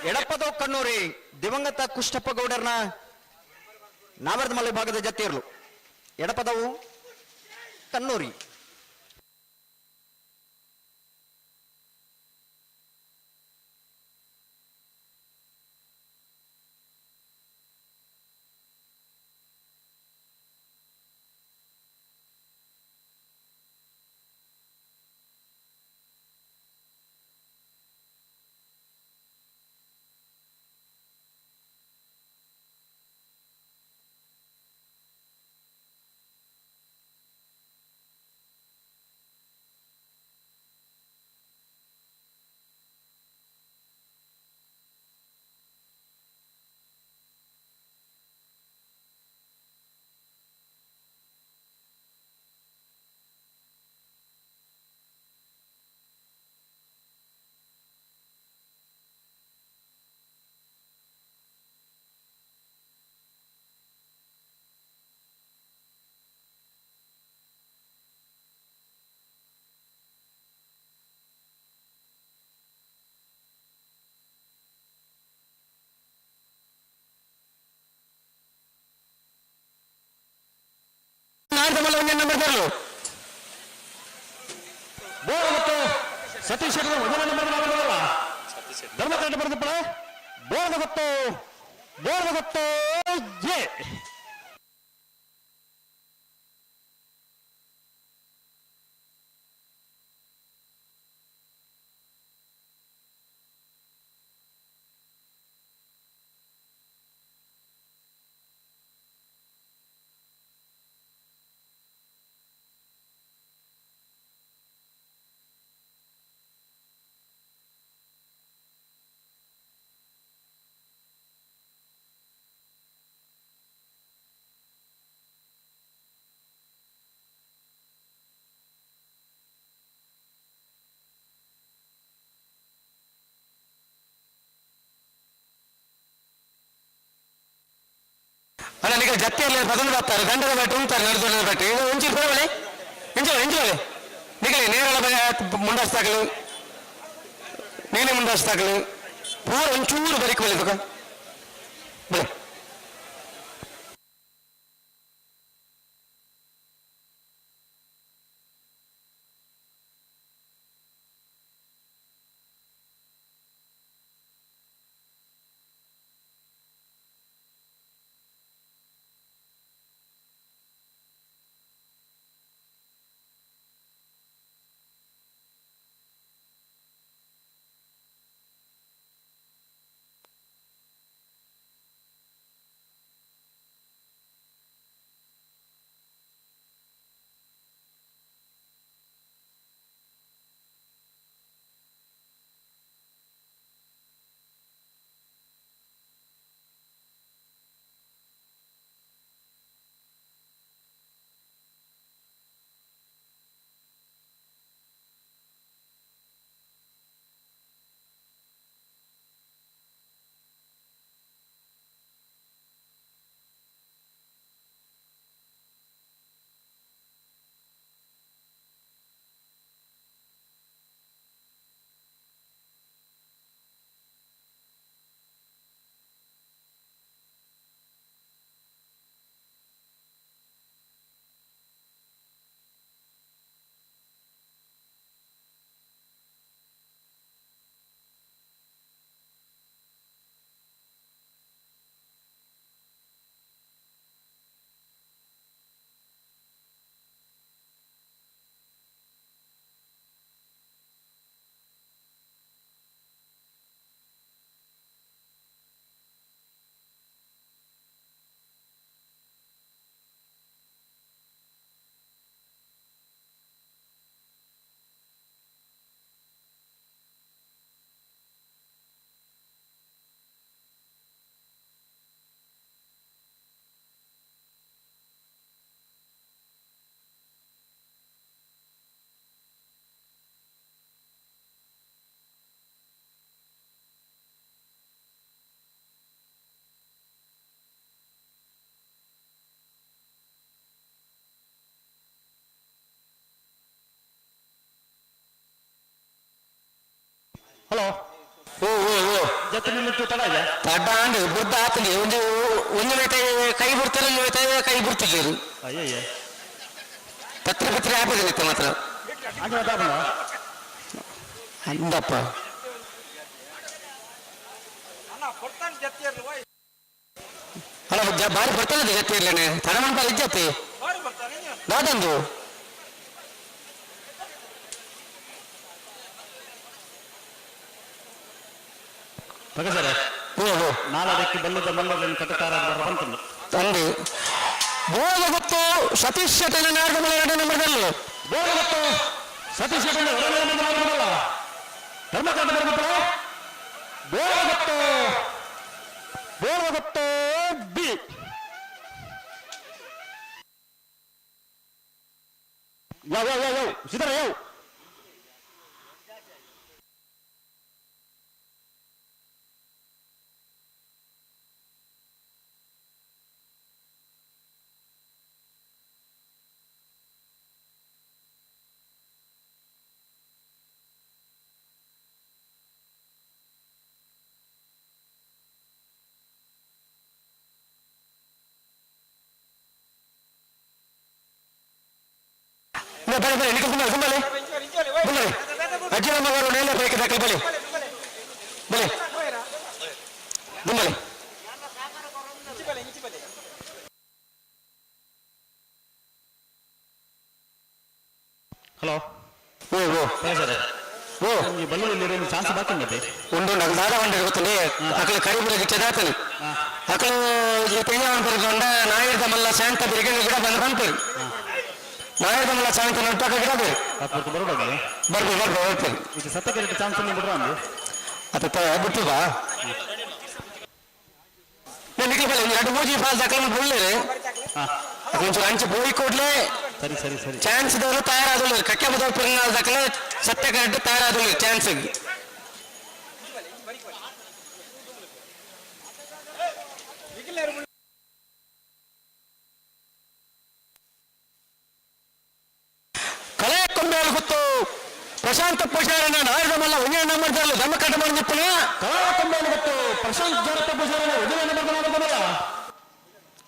ಎಡಪದ ಕಣ್ಣೂರಿ ದಿವಂಗತ ಕುಷ್ಟಪ್ಪ ಗೌಡರ್ನ ನಾವರದ ಮಲೆ ಭಾಗದ ಜತ್ತಿಯರ್ಲು ಎಡಪದವು ಕಣ್ಣೂರಿ ಸತೀಶ್ ಮೊದಲ ನಂಬರ್ ಧರ್ಮಕರಟ ಬರೆದಪ್ಪಳ ಬೋರ್ದ ಗೊತ್ತು ಜೆ ಅಲ್ಲ ನಿಮಗೆ ಜತ್ತಿಯಲ್ಲಿ ಪದೊಂದು ಬರ್ತಾರೆ ಗಂಡದ ಬಟ್ಟೆ ಉಂಟಾರೆ ನಡೆದ ಬಟ್ಟೆ ಇದು ಒಂಚೂರು ಬರವಳೆ ಎಂಜೋಳೆ ನಿಗಲಿ ನೇರಳ ಮುಂಡಾಸ್ತಾಗಲು ನೀನೆ ಮುಂಡಾಸ್ತಾಗಲು ಪೂರ ಒಂಚೂರು ಬರೀಕ್ ಬಲಿ ತಗ ಬಲೆ ಹಲೋ ಓ ಓ ಓ ಜೊತೆ ನಿಂತು ತಡ ಇದೆ ತಡ್ಡಾಂಡು ಬುದ್ಧ ಆತಲಿ ಒಂದು ವೇಟೆ ಕೈ ಬಿಡ್ತಾರೆ ಒಂದು ವೇಟೆ ಕೈ ಬಿಡ್ತಿದ್ದೀರು ಅಯ್ಯಯ್ಯ ಪತ್ರ ಆಗೋದಿಲ್ಲ ಮಾತ್ರ ಅಂದಪ್ಪ ಅಲ್ಲ ಬಾರಿ ಬರ್ತಾನೆ ಜೊತೆ ಇರ್ಲೇನೆ ತಡಮಂತ ಇಜ್ಜತಿ ದಾದಂದು ಸರ್ ನಾಲ್ಕು ಬಲ್ಲದ ಮಲ್ಲದಲ್ಲಿ ಕಟಕಾರ ಬಂತಂದು ತಂದು ಬೋಳ ಗೊತ್ತು ಸತೀಶ್ ಶೆಟ್ಟನ ನಾಲ್ಕು ಮಲೆ 2 ನಂಬರ್ದಲ್ಲಿ ಬೋಳ ಗೊತ್ತು ಸತೀಶ್ ಶೆಟ್ಟನ 2 ನಂಬರ್ ಧರ್ಮಕಾಂತ ಬರ್ಬಿಟ್ರೆ ಬೋಳ ಗೊತ್ತು ಬಿ ಯಾವ ಸಿದ್ದರ ಯಾವ ಬಲೆ ಬಲೆ ನಿಖಿಲ್ ಕುಮಾರ್ ಬಲೆ ಬಲೆ ಅಜ್ಜಿನ ಮಗರು ನೇಲೆ ಬೇಕು ದಾಖಲೆ ಬಲೆ ಬಲೆ ಬಲೆ ಹಲೋ ಓ ಓ ಸರ್ ಓ ಈ ಬಲ್ಲೂರಲ್ಲಿ ಚಾನ್ಸ್ ಬಾಕಂಗತ್ತೆ ಉಂಡು నాకు దాదా వండి ಗೊತ್ತಲೇ అక్కడ కరీబుల గిచ్చదాతని అక్కడ ఈ పెయ్యవన్ పెరుగుండ నాయర్ద మల్ల శాంత బిరిగని గిಡ ಬಂದ ಬಂತು ನಾಯರ್ದ ಮಲ್ಲ ಶಾಂತ ನಟ್ಟಕ ಗಿಡ ಬೇರೆ ಅಪ್ಪತ್ತು ಬರೋಡಾಗಲಿ ಬರ್ಬೇಕು ಇದು ಸತ್ತಕ್ಕೆ ಚಾನ್ಸ್ ನೀವು ಬಿಡ್ರ ಅಂದು ಅತ್ತ ಬಿಟ್ಟು ಬಾ ನಿಖಿಲ್ ಬಲೆ 2 ಮೂಜಿ ಫಾಲ್ಸ್ ಹಾಕಲು ಬುಳ್ಳೇರೆ కొంచెం అంచు పోయి కోట్లే ಸರಿ ಸರಿ ಸರಿ ಚಾನ್ಸ್ ಇದ್ದವರು ತಯಾರಾದಳು ಕಕ್ಕೆ ಬದಲು ಪಿರಿನಾಲ್ ದಾಖಲೆ ಸತ್ಯ ಕರೆಕ್ಟ್ ತಯಾರಾದಳು ಚಾನ್ಸ್ ಬಾಮವಂತ ಪೂಜಾರನ ನಾಯಕಮಲ್ಲ ಒಂದೇ ನಂಬರ್ ಧರ್ಮ ಕಟ್ಟ ಮಾಡಿದ್ದಿಪ್ಪನ ಕಲಾಯ ಕೊಂಬೇಲು ಗೊತ್ತು ಪ್ರಶಾಂತ್ ಜಾರಪ್ಪ ಪೂಜಾರನ ಒಂದೇ ನಂಬರ್ ನಾಮರ್ದಮಲ್ಲ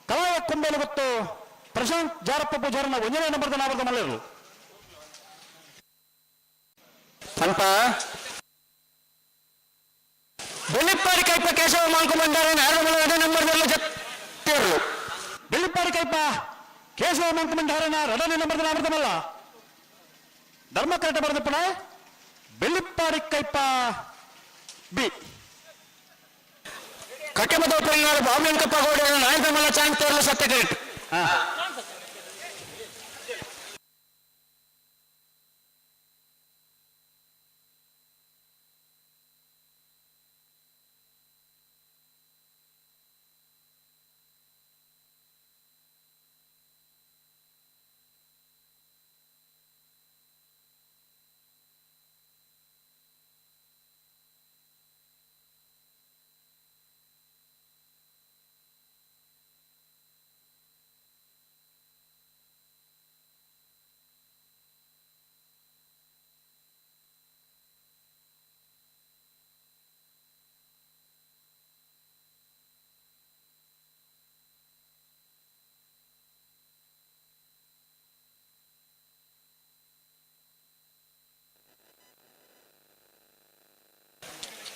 ಕಲಾಯ ಕೊಂಬೇಲು ಗೊತ್ತು ಪ್ರಶಾಂತ್ ಜಾರಪ್ಪ ಪೂಜಾರನ ಒಂದೇ ನಂಬರ್ ನಾಮರ್ದಮಲ್ಲ ಇರು ಅಂತ ಬೆಳ್ಳಿಪ್ಪಾಡಿ ಕೈಪ ಕೇಶವ ಮಾಂಕುಮಂಡಾರೆ ನಾಯಕಮಲ್ಲ ಒಂದೇ ನಂಬರ್ದಲ್ಲಿ ಜತ್ತಿರಲು ಬೆಳ್ಳಿಪ್ಪಾಡಿ ಕೈಪ ಕೇಶವ ಮಾಂಕುಮಂಡಾರನ ಎರಡನೇ ನಂಬರ್ ನಾಮರ್ದಮಲ್ಲ ಧರ್ಮ ಕರೆಕ್ಟ್ ಬರೆದಪ್ಪಣ ಬೆಳ್ಳಿಪ್ಪಾಡಿ ಕೈಪ ಬಿ ಕಟ್ಟೆಮದ ಪರಿಣಾಮ ಬಾಮಂಕಪ್ಪ ಗೌಡ ನಾಯಕಮಲ್ಲ ಚಾಂಗ್ ತೋರಲು ಸತ್ಯ ಕರೆಕ್ಟ್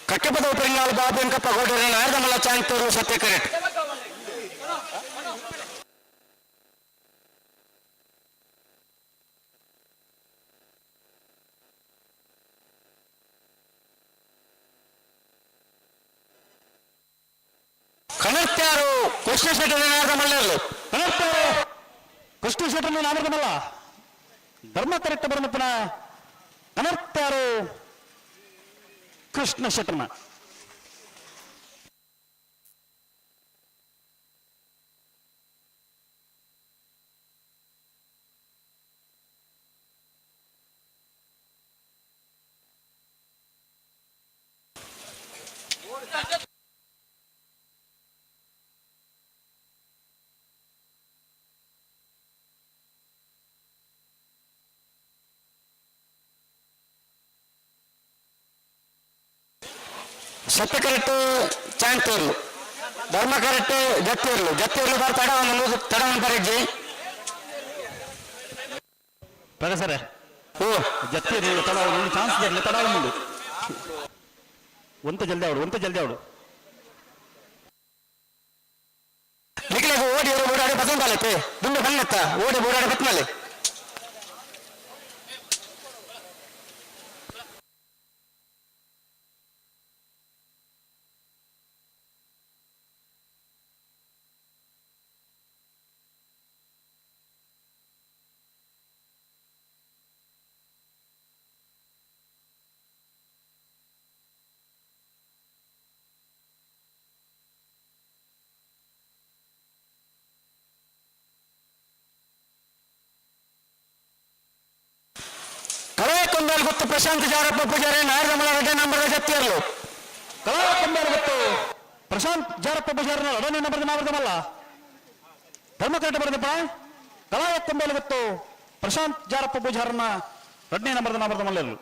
ಕಟ್ಟೆಪದ ಪರಿಣಾಮ ಬಾಬೆಂಕಪ್ಪ ಗೌಡರ ನಾಯಕಮಲ್ಲ ಚಾಂಗ್ ತೋರಲು ಸತ್ಯ ಕರೆಕ್ಟ್ ಕನರ್ತ್ಯಾರು ಕೃಷ್ಣ ಶೆಟ್ಟರ ನಾಯಕಮಲ್ಲ ಕನರ್ತ್ಯಾರು ಕೃಷ್ಣ ಶೆಟ್ಟರ ನಾಯಕಮಲ್ಲ ಧರ್ಮ ಕರೆಕ್ಟ್ ಬರಮಪ್ಪನ ಕನರ್ತ್ಯಾರು ಕೃಷ್ಣ ಶೆಟ್ಟರ್ನ ಸತ್ಯ ಕರೆಕ್ಟ್ ಚಾಂಗ್ ತೋರ್ಲು ಧರ್ಮ ಕರೆಕ್ಟ್ ಜತ್ತಿರ್ಲು ಬಾರ್ ತಡವನ್ನು ಪರೀಕ್ಷೆ ಪದ ಸರ ಓ ಜತ್ತಿರ್ಲು ತಡ ಚಾನ್ಸ್ ಬರಲಿ ತಡವನ್ನು ಒಂತ ಜಲ್ದಿ ಅವಡು ನಿಖಿಲಾಗ ಓಡಿ ಓಡಾಡಿ ಬಸಂತಾಲತ್ತೆ ದುಂಡು ಬನ್ನತ್ತ ಓಡಾಡಿ ಬತ್ನಲೆ ಕೊಂಬೇಲು ಗೊತ್ತು ಪ್ರಶಾಂತ್ ಜಾರಪ್ಪ ಪೂಜಾರಿ ನಾಯಕಮಲ್ಲ ಎರಡನೇ ನಂಬರ್ ಜತ್ತಿಯರ್ಲು ಕಲಾಯ ಕೊಂಬೇಲು ಗೊತ್ತು ಪ್ರಶಾಂತ್ ಜಾರಪ್ಪ ಪೂಜಾರಿನ ಎರಡನೇ ನಂಬರ್ ನಾವರ್ದಮಲ್ಲ ಧರ್ಮ ಕರೆಕ್ಟ್ ಬರೆದಪ್ಪ ಕಲಾಯ ಕೊಂಬೇಲು ಗೊತ್ತು ಪ್ರಶಾಂತ್ ಜಾರಪ್ಪ ಪೂಜಾರನ ಎರಡನೇ ನಂಬರ್ ನಾವರ್ದಮಲ್ಲ ಇರಲು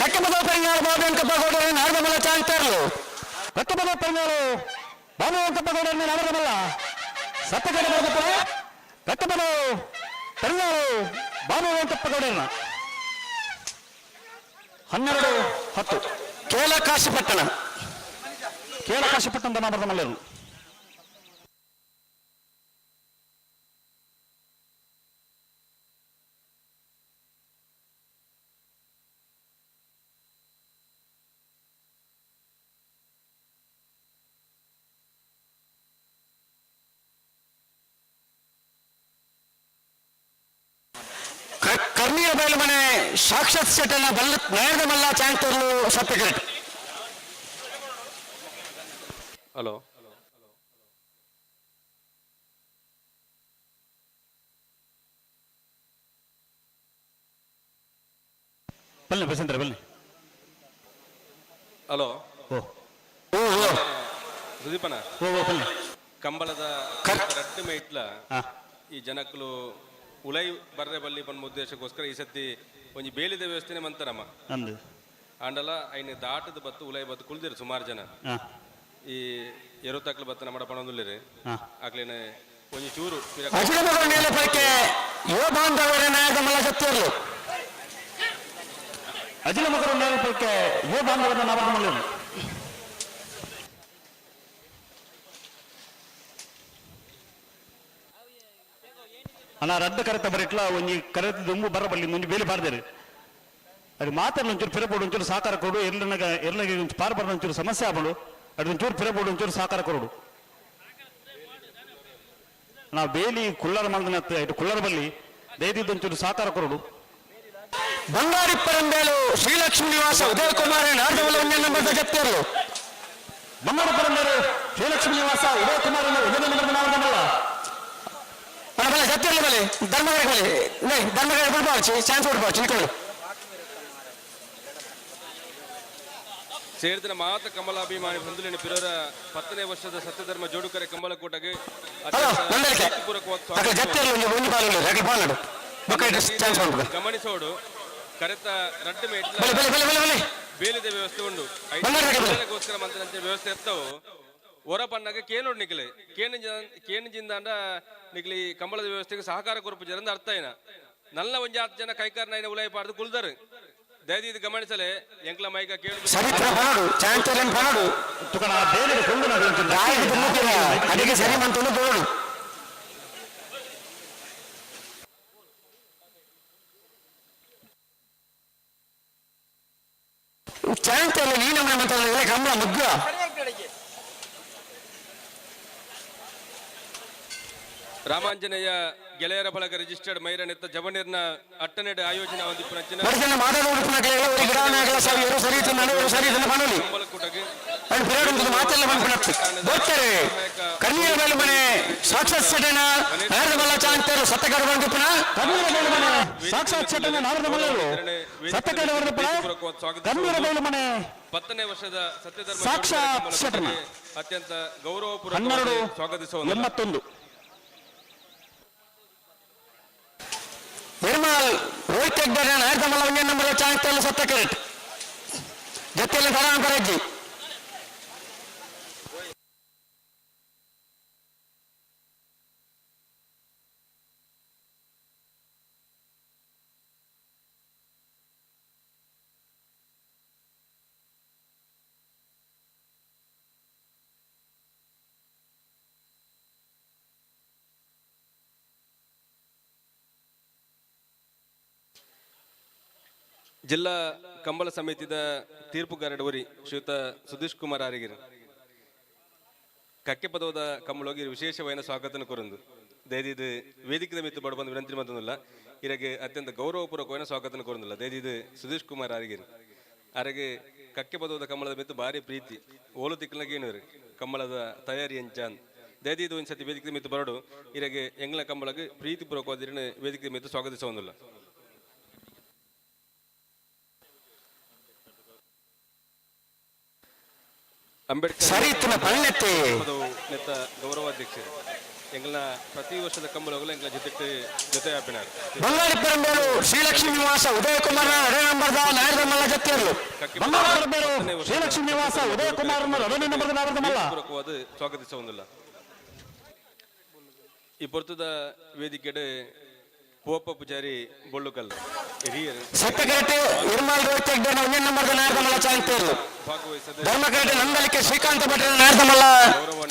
ಕಟ್ಟೆಪದ ಪರಿಣಾಮ ಬಾಬೆಂಕಪ್ಪ ಗೌಡರ ನಾಯಕಮಲ್ಲ ಚಾಂಗ್ ತೋರಲು ಕಟ್ಟೆಪದ ಪರಿಣಾಮ ಬಾಬೆಂಕಪ್ಪ ಗೌಡರ ನಾಯಕಮಲ್ಲ ಸತ್ಯ ಕರೆಕ್ಟ್ ಬರೆದಪ್ಪ ಕಟ್ಟೆಪದ ಪರಿಣಾಮ ಬಾಬೆಂಕಪ್ಪ ಗೌಡರನ 12-10 ಕೇಲಕಾಶಿಪಟ್ಟಣ ನಾಮರ್ದಮಲ್ಲ ಇರು ಕರ್ನಿಯ ಕಣ್ಣೀರ ಬಯಲು ಮನೆ ಸಾಕ್ಷಾತ್ ಶೆಟ್ಟನ ಬಲ್ಲ ನೇರದ ಮಲ್ಲ ಚಾಂತರ್ಲು ಸತ್ಯಕರೆಟ್. ಹಲೋ ಬನ್ನಿ ಬಸಂತರ ಬನ್ನಿ. ಹಲೋ ಓ ಸುದೀಪನ ಓ ಬನ್ನಿ. ಕಂಬಳದ ರಟ್ಟು ಮೇಟ್ಲ ಈ ಜನಕ್ಕಲು ಉಲೈ ಬರ್ರೆ ಬಲ್ಲಿ ಬಂದ ಉದ್ದೇಶಕ್ಕೋಸ್ಕರ ಈ ಸತಿ ಒಂಜಿ ಬೇಲಿದ ವ್ಯವಸ್ಥೆನೆ ಮಂತರಮ್ಮ ಅಂದು ಆಂಡಲ ಐನ ದಾಟದ ಬತ್ತು ಉಲೈ ಬತ್ತು ಕುಳ್ದಿರು ಸುಮಾರು ಜನ ಈ ಎರುತಕ್ಲು ಬತ್ತ ನಮ್ಮ ಪಣೊಂದುಲ್ಲೇರಿ ಆಗ್ಲೇನೆ ಒಂಜಿ ಚೂರು ಅಜಿಲ ಮಗರು ನೇರಕ್ಕೆ ಯೋ ಬಾಂಧವರ ನಾಮಕಮಲ್ಲ ಅಣ್ಣ ರದ್ದು ಕರೆತ ಬರಿಟ್ಲ ಒಂಜಿ ಕರೆತ ದುಂಬು ಬರಬಲ್ಲಿ ಒಂಜಿ ಬೇಲಿ ಬಾರ್ದೇರಿ ಅದು ಮಾತಾಡ ಒಂಚೂರು ಪಿರಬೋಡು ಒಂಚೂರು ಸಾಕಾರ ಕೊಡು ಎಲ್ಲರಿಗೆ ಪಾರು ಬರೋದು ಒಂಚೂರು ಸಮಸ್ಯೆ ಆಗ್ಬೋದು ಅದು ಒಂಚೂರು ಪಿರಬೋಡು ಒಂಚೂರು ಸಾಕಾರ ಕೊಡು. ನಾವು ಬೇಲಿ ಕುಳ್ಳರ ಮಂದನ ಇಟ್ಟು ಕುಳ್ಳರ ಬಲ್ಲಿ ದಯದಿದ್ದು ಒಂಚೂರು ಸಾಕಾರ ಕೊಡು. ಬಂಗಾರಿ ಪರಂಬೇಲು ಶ್ರೀಲಕ್ಷ್ಮಿ ನಿವಾಸ ಉದಯಕುಮಾರ ನಾರ್ದವಲ್ಲ ನಂಬರ್ ಜಪ್ತಿಯರು. ಬಂಗಾರಿ ಪರಂಬೇಲು ಶ್ರೀಲಕ್ಷ್ಮಿ ನಿವಾಸ ಉದಯಕುಮಾರ ನಾರ್ದವಲ್ಲ ಬಲೆ ಜಪ್ತಿಯರ್ಲಿ ಬಲೆ ಧರ್ಮಗಾರಿ ಬಲೆ ಧರ್ಮಗಾರಿ ಬಿಡ್ಬಾರ್ಚಿ ಚಾನ್ಸ್ ಕೊಡ್ಬಾರ್ಚಿ ನಿಂತ್ಕೊಳ್ಳಿ. ಸೇರಿದ ಮಾತ ಕಮಲಾಭಿಮಾನಿ ಬಂಧುಲಿನ ಪಿರೋರ 10ನೇ ವರ್ಷದ ಸತ್ಯಧರ್ಮ ಜೋಡುಕರೆ ಕಂಬಳಕೋಟಗೆ ಗಮನಿಸೋಡು ಕರೆತ ರಡ್ಡು ಮೇಟ್ಲ ಬೇಲಿದ ವ್ಯವಸ್ಥೆ ಉಂಡು ಗೋಸ್ಕರ ಮಂತ್ರಂತೆ ವ್ಯವಸ್ಥೆ ಇರ್ತಾವು ಹೊರ ಪಣ್ಣಗ ಕೇನೋಡು ನಿಕ್ಲೆ ಕೇನಿಂದ ನಿಕ್ಲಿ ಕಂಬಳದ ವ್ಯವಸ್ಥೆಗೆ ಸಹಕಾರ ಕೊರಪು ಜರಂದ ಅರ್ಥ ಏನ ನಲ್ಲ ಒಂಜಿ 10 ಜನ ಕೈಕಾರನ ಉಲಾಯಿ ಪಾಡ್ದು ಕುಲ್ದರು ದಯದಿ ಗಮನಿಸಲೆ ಎಂಕ್ಲ ಮೈಕ ಕೇಳು ಅಡಿಗೆ ಸರಿ ಮಂತೊಂದು ಬೋಡು ಚಾಂತಲ್ಲ ನೀ ನಮ್ಮ ಮಂತ್ರ ಕಂಬಳ ಮುಗ್ಗ ರಾಮಾಂಜನೇಯ ಗೆಳೆಯರ ಬಳಗ ರಿಜಿಸ್ಟರ್ಡ್ ಮೈರನೆತ್ತ ಜವನಿರ್ನ ಅಟ್ಟನೆಡ ಆಯೋಜನೆ ಒಂದಿಪ್ಪು ಕಣ್ಣೀರ ಬಯಲು ಮನೆ ಸಾಕ್ಷಾತ್ ಶೆಟ್ಟನ ನಾರದ ಮಲ್ಲ ಚಾಂತರು ಸತ್ತಕರ ಬಂದಿಪ್ಪನ ಸಾಕ್ಷಾತ್ ಶೆಟ್ಟನ ನಾರದ ಮಲ್ಲರು ಸತ್ತಕರ ಬಂದಿಪ್ಪನ ಕಣ್ಣೀರ ಬಯಲು ಮನೆ 10ನೇ ವರ್ಷದ ಸತ್ಯಧರ್ಮ ಸಾಕ್ಷಾತ್ ಶೆಟ್ಟನ ಅತ್ಯಂತ ಗೌರವಪೂರ್ವಕವಾಗಿ ಸ್ವಾಗತಿಸುವ ನಿರ್ಮಲ್ ರೋಹಿತ್ ಹೆಗ್ಡೆ ನಾರದ ಮಲ್ಲ ಒಂದೇ ನಂಬರ್ ಚಾಂತರು ಸತ್ತಕರೆಟ್ ಜೊತೆಯಲ್ಲಿ ಪರಜ್ಜಿ ಜಿಲ್ಲಾ ಕಂಬಳ ಸಮಿತಿದ ತೀರ್ಪುಗಾರಡವರಿ ಶ್ರೀಯುತ ಸುಧೀಶ್ ಕುಮಾರ್ ಆರಿಗಿರಿ ಕಕ್ಕೆ ಪದವದ ಕಂಬಳೋಗಿ ವಿಶೇಷವಾದ ಸ್ವಾಗತನ ಕೊರಂದು ದಯದಿದು ವೇದಿಕೆ ಮಿತ್ತು ಬಡಬಂದು ವಿನಂತಿ ಬಂದಿಲ್ಲ ಇರಗೆ ಅತ್ಯಂತ ಗೌರವಪೂರ್ವಕವಾದ ಸ್ವಾಗತನ ಕೊರಂದಿಲ್ಲ ದಯದಿದು ಸುಧೀಶ್ ಕುಮಾರ್ ಆರಿಗಿರಿ ಅರಗೆ ಕಕ್ಕೆ ಪದವದ ಕಂಬಳದ ಮಿತ್ತು ಭಾರಿ ಪ್ರೀತಿ ಓಲು ತಿಕ್ಕಲಗೇನು ಕಂಬಳದ ತಯಾರಿ ಎಂಚಾನ್ ದಯದಿದು ಒಂದ್ಸತಿ ವೇದಿಕೆ ಮಿತ್ತು ಬರಡು ಇರಗೆ ಎಂಗ್ಲ ಕಂಬಳಗೆ ಪ್ರೀತಿಪೂರ್ವಕವಾದ ವೇದಿಕೆ ಮಿತ್ತು ಸ್ವಾಗತಿಸುವಂದಿಲ್ಲ. ಅಂಬೇಡ್ಕರ್ ಗೌರವಾಧ್ಯಕ್ಷರು ಎಂಗ್ಲ ಪ್ರತಿ ವರ್ಷದ ಕಂಬಳಗಳು ಎಂಗ್ಲ ಜೊತೆ ಹಾಪಿನಾರು ಬಂಗಾರಿ ಪರಂಬೇಲು ಶ್ರೀಲಕ್ಷ್ಮಿ ನಿವಾಸ ಉದಯಕುಮಾರ ನಂಬರ್ದ ನಾರದ ಮಲ್ಲ ಜೊತೆಯರು ಶ್ರೀಲಕ್ಷ್ಮಿ ನಿವಾಸ ಉದಯಕುಮಾರ್ ಪೂರ್ವಕವಾದ ಸ್ವಾಗತಿಸುವಂದಿಲ್ಲ. ಈ ಪೊರ್ತದ ವೇದಿಕೆಡೆ ಪೋಪ ಪೂಜಾರಿ ಬೊಳ್ಳುಕಲ್ ಹಿರಿಯರು ಸತ್ತಕರೆಟ್ ನಿರ್ಮಲ್ ರೋಹಿತ್ ಹೆಗ್ಡೆ ಒಂದೇ ನಂಬರ್ದ ನಾರದ ಮಲ್ಲ ಚಾಂತರು ಧರ್ಮಕರೆಟ್ ನಂದಲಿಕೆ ಶ್ರೀಕಾಂತ ಭಟ್ರ ನಾರದ ಮಲ್ಲ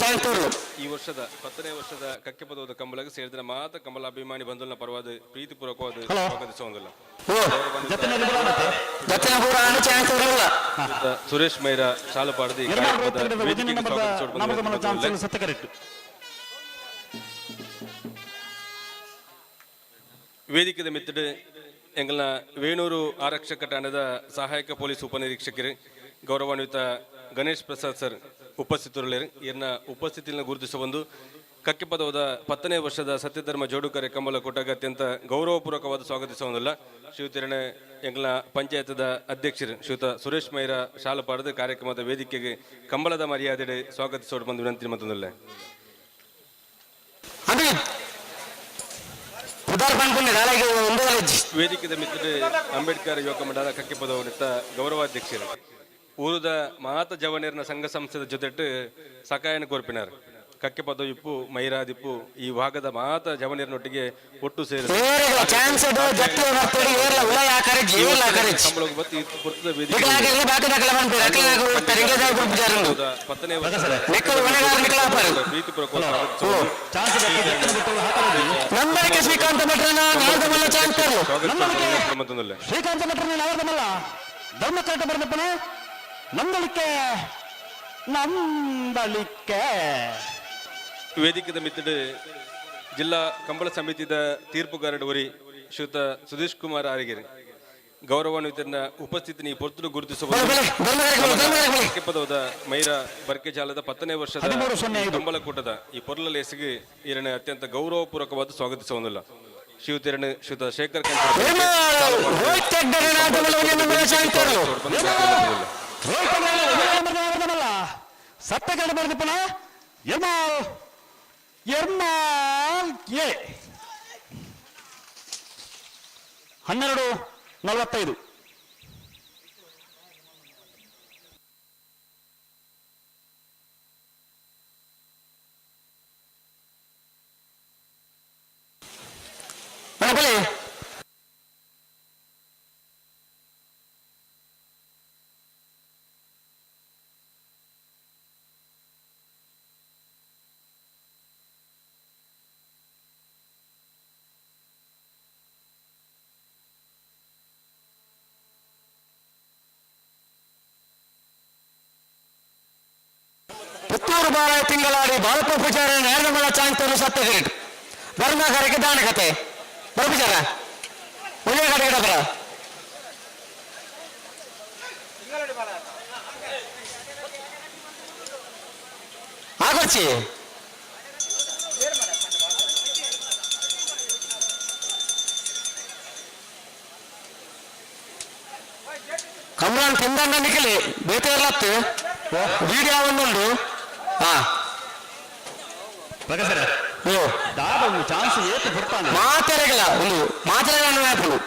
ಚಾಂತರು ಈ ವರ್ಷದ 10ನೇ ವರ್ಷದ ಕಕ್ಕೆ ಪದವದ ಕಂಬಳಕ್ಕೆ ಸೇರಿದ ಮಾತ ಕಮಲ ಅಭಿಮಾನಿ ಬಂಧುನ ಪರವಾದ ಪ್ರೀತಿಪೂರ್ವಕವಾದ ಸ್ವಾಗತಿಸುವಂದಿಲ್ಲ. ಸುರೇಶ್ ಮೈರಾ ಶಾಲು ಪಾಡದಿ ವೇದಿಕೆದ ಮಿತ್ತಡು ಎಂಗಲ್ನ ವೇಣೂರು ಆರಕ್ಷಕ ಠಾಣದ ಸಹಾಯಕ ಪೊಲೀಸ್ ಉಪನಿರೀಕ್ಷಕರು ಗೌರವಾನ್ವಿತ ಗಣೇಶ್ ಪ್ರಸಾದ್ ಸರ್ ಉಪಸ್ಥಿತರಿದ್ದಾರೆ. ಇನ್ನ ಉಪಸ್ಥಿತಿಯನ್ನು ಗುರುತಿಸ ಬಂದು ಕಕ್ಕೆಪದವದ 10ನೇ ವರ್ಷದ ಸತ್ಯಧರ್ಮ ಜೋಡುಕರೆ ಕಂಬಳ ಕೊಟ್ಟಾಗ ಅತ್ಯಂತ ಗೌರವಪೂರ್ವಕವಾದ ಸ್ವಾಗತಿಸುವುದಿಲ್ಲ. ಶ್ರೀಯುತಿರಣ ಎಂಗ್ಲ ಪಂಚಾಯತದ ಅಧ್ಯಕ್ಷರು ಶ್ರೀಯುತ ಸುರೇಶ್ ಮೈರಾ ಶಾಲಪಾಡದ ಕಾರ್ಯಕ್ರಮದ ವೇದಿಕೆಗೆ ಕಂಬಳದ ಮರ್ಯಾದೆ ಸ್ವಾಗತಿಸೋಡು ಬಂದು ವಿನಂತಿ ಮತ್ತೊಂದಲ್ಲ. ವೇದಿಕೆದ ಮಿತ್ರ ಅಂಬೇಡ್ಕರ್ ಯುವಕ ಮಂಡಲ ಕಕ್ಕೆಪದವನಿತ್ತ ಗೌರವಾಧ್ಯಕ್ಷರು ಊರದ ಮಾತ ಜವನಿಯರ್ನ ಸಂಘ ಸಂಸ್ಥೆದ ಜೊತೆಟ್ಟು ಸಕಾಯನ ಕೋರ್ಪಿನಾರು. ಕಕ್ಕೆ ಪದ ಇಪ್ಪು ಮೈರಾದಿಪ್ಪು ಈ ಭಾಗದ ಮಾತ ಜವನಿಯರನೊಟ್ಟಿಗೆ ಒಟ್ಟು ಸೇರಿ ವೇದಿಕೆದ ಮಿತ್ತಡು ಜಿಲ್ಲಾ ಕಂಬಳ ಸಮಿತಿದ ತೀರ್ಪುಗಾರಡ ಒರಿ ಶ್ರೀಯುತ ಸುದೇಶ್ ಕುಮಾರ್ ಆರಿಗೆರೆ ಗೌರವಾನ್ವಿತನ ಉಪಸ್ಥಿತಿ ಪೊರ್ತುಡು ಗುರುತಿಸಬಹುದು. ಮೈರಾ ಬರ್ಕೆಜಾಲದ 10ನೇ ವರ್ಷದ ಕಂಬಳ ಕೂಟದ ಈ ಪೊರ್ಲಲ ಎಸಗಿ ಈರನೆ ಅತ್ಯಂತ ಗೌರವಪೂರ್ವಕವಾದ ಸ್ವಾಗತಿಸುವುದಿಲ್ಲ. ಶ್ರೀಯುತಿರಣ ಶ್ರೀಯುತ ಶೇಖರ್ ಸತ್ಯಗಡ ಬರ್ದಪ್ಪನ 12:45 ಪುತ್ತೂರು ಬಾಳ ತಿಂಗಳಾಡಿ ಬಾಳಪ್ಪ ಪೂಜಾರ ನೇರಮಲ ಚಾಂತರು ಸತ್ಯಗಿರಿಟ್ ಧರ್ಮಕರಕ್ಕೆ ದಾನ ಕತೆ ಬರಪೂಜಾರ ಉಳಿಯ ಕಡೆಗಡ ಬರ ಆಗೋಚಿ ಕಮಲಾನ್ ತಿಂದಂಡ ನಿಖಿಲಿ ಬೇತೇರ್ಲತ್ತು ವಿಡಿಯೋ ಒಂದುಂಡು ಚಾನ್ಸ್ ಏತು ಬರ್ತಾನೆ ಮಾತಾಡಗಲ್ಲ ಒಂದು ಮಾತಾಡಗಳನ್ನು ಹಾಕಲು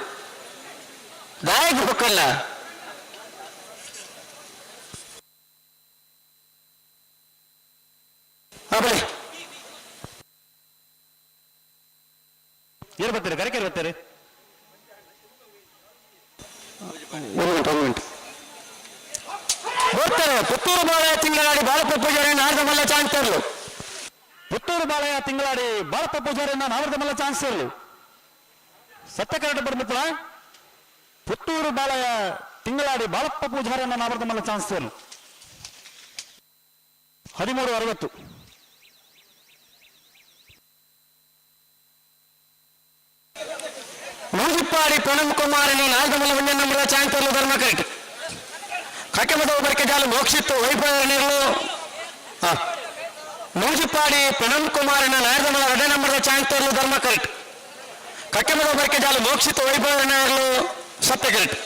ದಾಯಕ ಪಕ್ಕಲ್ಲ ಏನು ಬರ್ತಾರೆ ಕರೆಕೆ ಬರ್ತಾರೆ ಬರ್ತಾರೆ ಪುತ್ತೂರು ಬಾಳೆಯ ತಿಂಗಳಾಡಿ ಬಾಳಪ್ಪ ಪೂಜಾರಿ ನಾರದ ಮಲ್ಲ ಚಾನ್ಸರ್ಲು ಪುತ್ತೂರು ಬಾಳೆಯ ತಿಂಗಳಾಡಿ ಬಾಳಪ್ಪ ಪೂಜಾರಿನ ನಾರದ ಮಲ್ಲ ಚಾನ್ಸರ್ಲು ಸತ್ಯ ಕರೆಕ್ಟ್ ಬರ್ಬಿಟ್ಟ ಪುತ್ತೂರು ಬಾಳೆಯ ತಿಂಗಳಾಡಿ ಬಾಳಪ್ಪ ಪೂಜಾರಿನ ನಾರದ ಮಲ್ಲ ಚಾನ್ಸರ್ಲು 13:60 ನೂಜಿಪ್ಪಾಡಿ ಪ್ರಣಮ್ ಕುಮಾರನಿ ನಾಲ್ಕು ಮಲ್ಲ ಒಂದೇ ನಂಬರ್ ಚಾನ್ಸರ್ಲು ಧರ್ಮ ಕರೆಕ್ಟ್ ಕಕ್ಕೆಮದ ಒಬ್ಬರಿಗೆ ಜಾಲು ಮೋಕ್ಷಿತ್ತು ವೈಭವನಿಗಳು ನೂಜಿಪ್ಪಾಡಿ ಪ್ರಣಮ್ ಕುಮಾರನ ನಾಯಕಮಲ 2 ನಂಬರ್ ಚಾಂತರ್ಲು ಧರ್ಮ ಕರೆಕ್ಟ್ ಕಕ್ಕೆಮದ ಒಬ್ಬರಿಗೆ ಜಾಲು ಮೋಕ್ಷಿತ್ತು ವೈಭವನಿಗಳು ಸತ್ಯ ಕರೆಕ್ಟ್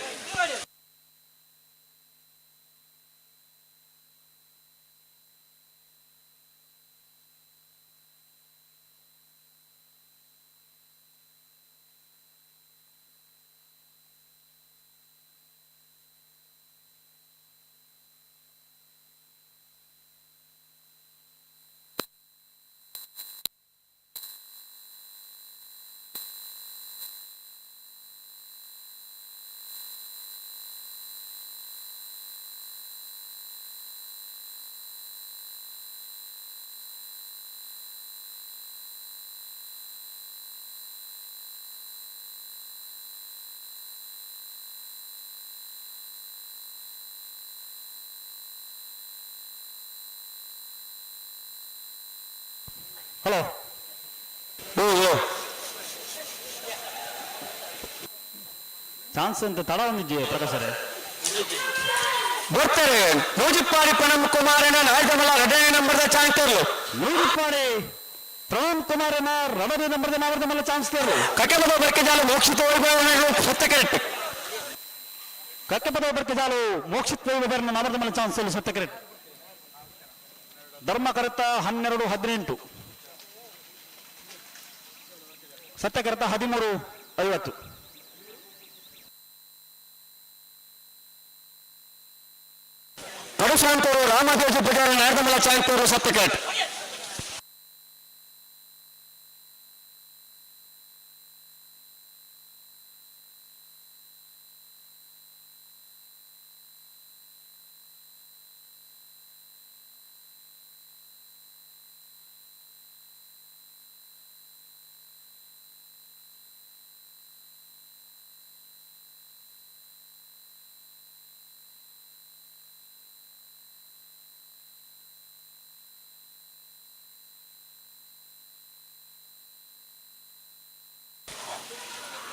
ಹಲೋ ಚಾನ್ಸ್ ಅಂತ ತಡ ಒಂದಿದ್ಯೆ ಪ್ರಕಾಶರೇ ಬರ್ತಾರೆ ನೂಜಿಪ್ಪಾಡಿ ಪ್ರಣಮ್ ಕುಮಾರನ ನಾಯ್ದಮಲ ರಡನೇ ನಂಬರ್ದ ಚಾನ್ಸ್ ತರಲು ನೂರಿಪ್ಪಾಡಿ ಪ್ರಣಮ್ ಕುಮಾರನ ರಡನೇ ನಂಬರ್ದ ನಾವರ್ದಮಲ್ಲ ಚಾನ್ಸ್ ತರಲು ಕಕೆಬದ ಬರ್ಕೆಜಾಲು ಮೋಕ್ಷಿತ ವೈಭವ ಸತ್ಯಕರೆಟ್ ಕಕ್ಕೆಪದ ಬರ್ಕೆಜಾಲು ಮೋಕ್ಷಿತ್ ವೈಭವನ ನಾವರ್ದಮಲ್ಲ ಚಾನ್ಸ್ ತರಲು ಸತ್ಯಕರೆಟ್ ಧರ್ಮಕರ್ತ 12-18 ಸತ್ಯಕರ್ತ 13-50 ಪಡುಶಾಂತರು ರಾಮದೇವಜಿ ಪೂಜಾರಿ ನಾರ್ದಮಲ ಚಾಂತೂರು ಸತ್ಯಕೇಟ್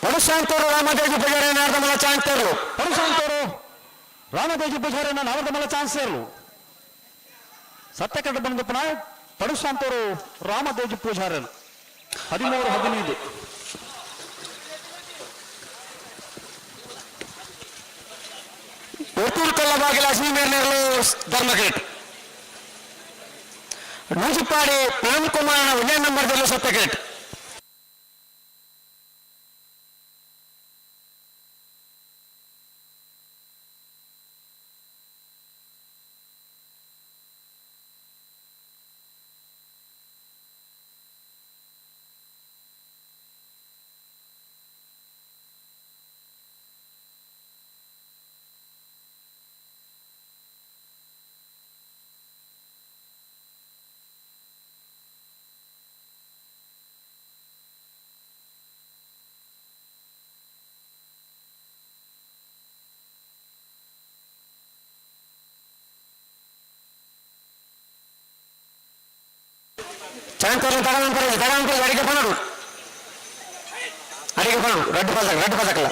ಪಡುಶಾಂತರು ರಾಮದೇವಜಿ ಪೂಜಾರಿ ನಾರ್ದಮಲ ಚಾಂತೂರು ಪಡುಶಾಂತರು ರಾಮದೇವಜಿ ಪೂಜಾರಿನ ನಾವರ್ದಮಲ್ಲ ಚಾನ್ಸ್ ತರಲು ಸತ್ಯಕೇಟ್ ಬಂದು ಪುನಃ ಪಡುಶಾಂತರು ರಾಮದೇವಜಿ ಪೂಜಾರನು 13-15 ಒತ್ತೂರ್ಕಲ್ಲ ಬಾಗಿಲ ಶ್ರೀಮೇರ್ನೇರ್ಲು ಧರ್ಮಗೇಟ್ ನೂಜಿಪ್ಪಾಡಿ ಪ್ರಣಮ್ ಕುಮಾರನ 1ನೇ ನಂಬರ್ದಲ್ಲೂ ಸತ್ಯಕೇಟ್ ಚಾಂತೂರು ತಗೊಂಡ್ರೆ ಅಡಿಗೆ ಪಣಡು ರಡ್ಡು ಪದಕಲ್ಲ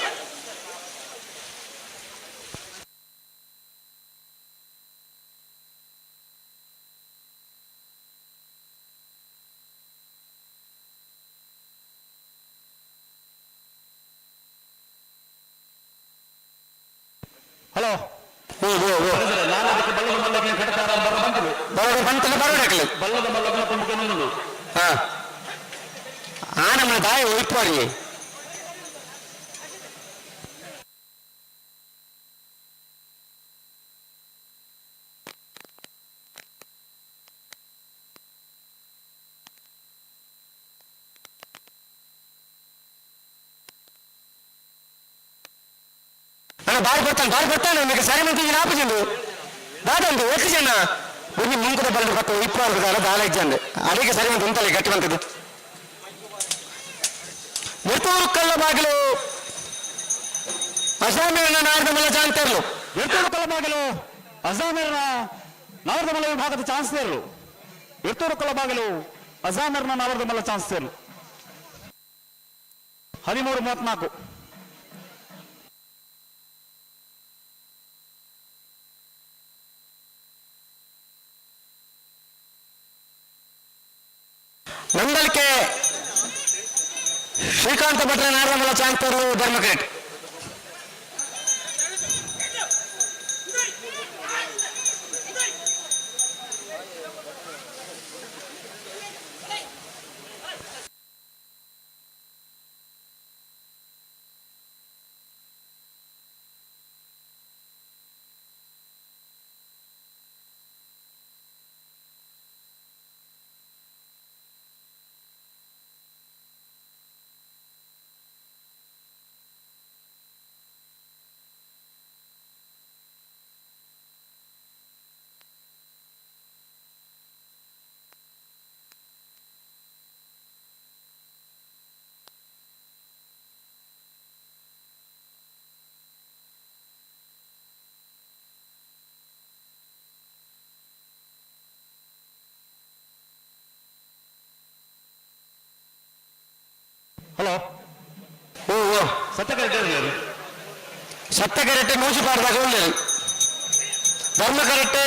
ಹಲೋ ನಾನು ಅದಕ್ಕೆ ಬಲ್ಲದ ಮಲ್ಲಕ್ಕೆ ಕಟ್ಟಾರ ಬಲ್ಲದ ಮಲ್ಲಗ್ನ ಕೊಂಡ್ಕೊಂಡು ಆನಮ್ಮ ದಾಯ ಒಯ್ಪಾರಿ బారి పడతాను మీకు సరి మంచి ఆపచండు దాదండి ఒక జన కొన్ని ముంకుద బల్ల పట్టు ఇప్పారు కదా దాలేజండి అడిగి సరి మంచి ఉంటలే గట్టివంతది ఎత్తూరు కళ్ళ బాగిలు ಅಸಾಮೇರನ ನಾರ್ದಮಲ ಚಾಂತರ್ಲು ಎರ್ತೂರು ಕಲಬಾಗಿಲು ಅಜಾಮೇರನ ನಾವರ್ದಮಲ ವಿಭಾಗದ ಚಾನ್ಸ್ ತೇರ್ಲು ಎರ್ತೂರು ಕಲಬಾಗಿಲು ಅಜಾಮೇರನ ನಾವರ್ದಮಲ ಚಾನ್ಸ್ ತೇರ್ಲು 13-34 ನಂದಲಿಕೆ ಶ್ರೀಕಾಂತ ಭಟ್ರ ನಾರ್ದಮಲ ಚಾಂತರ್ಲು ಧರ್ಮಕೇಟ್ ಹಲೋ ಓ ಸತ್ಯಕೇಟ್ ಸತ್ಯಕರೆಟ್ಟೆ ನೂಜಿಪಾಡ್ದಾಗ ಒಳ್ಳೆಯದು, ಧರ್ಮಕರೆಟ್ಟೆ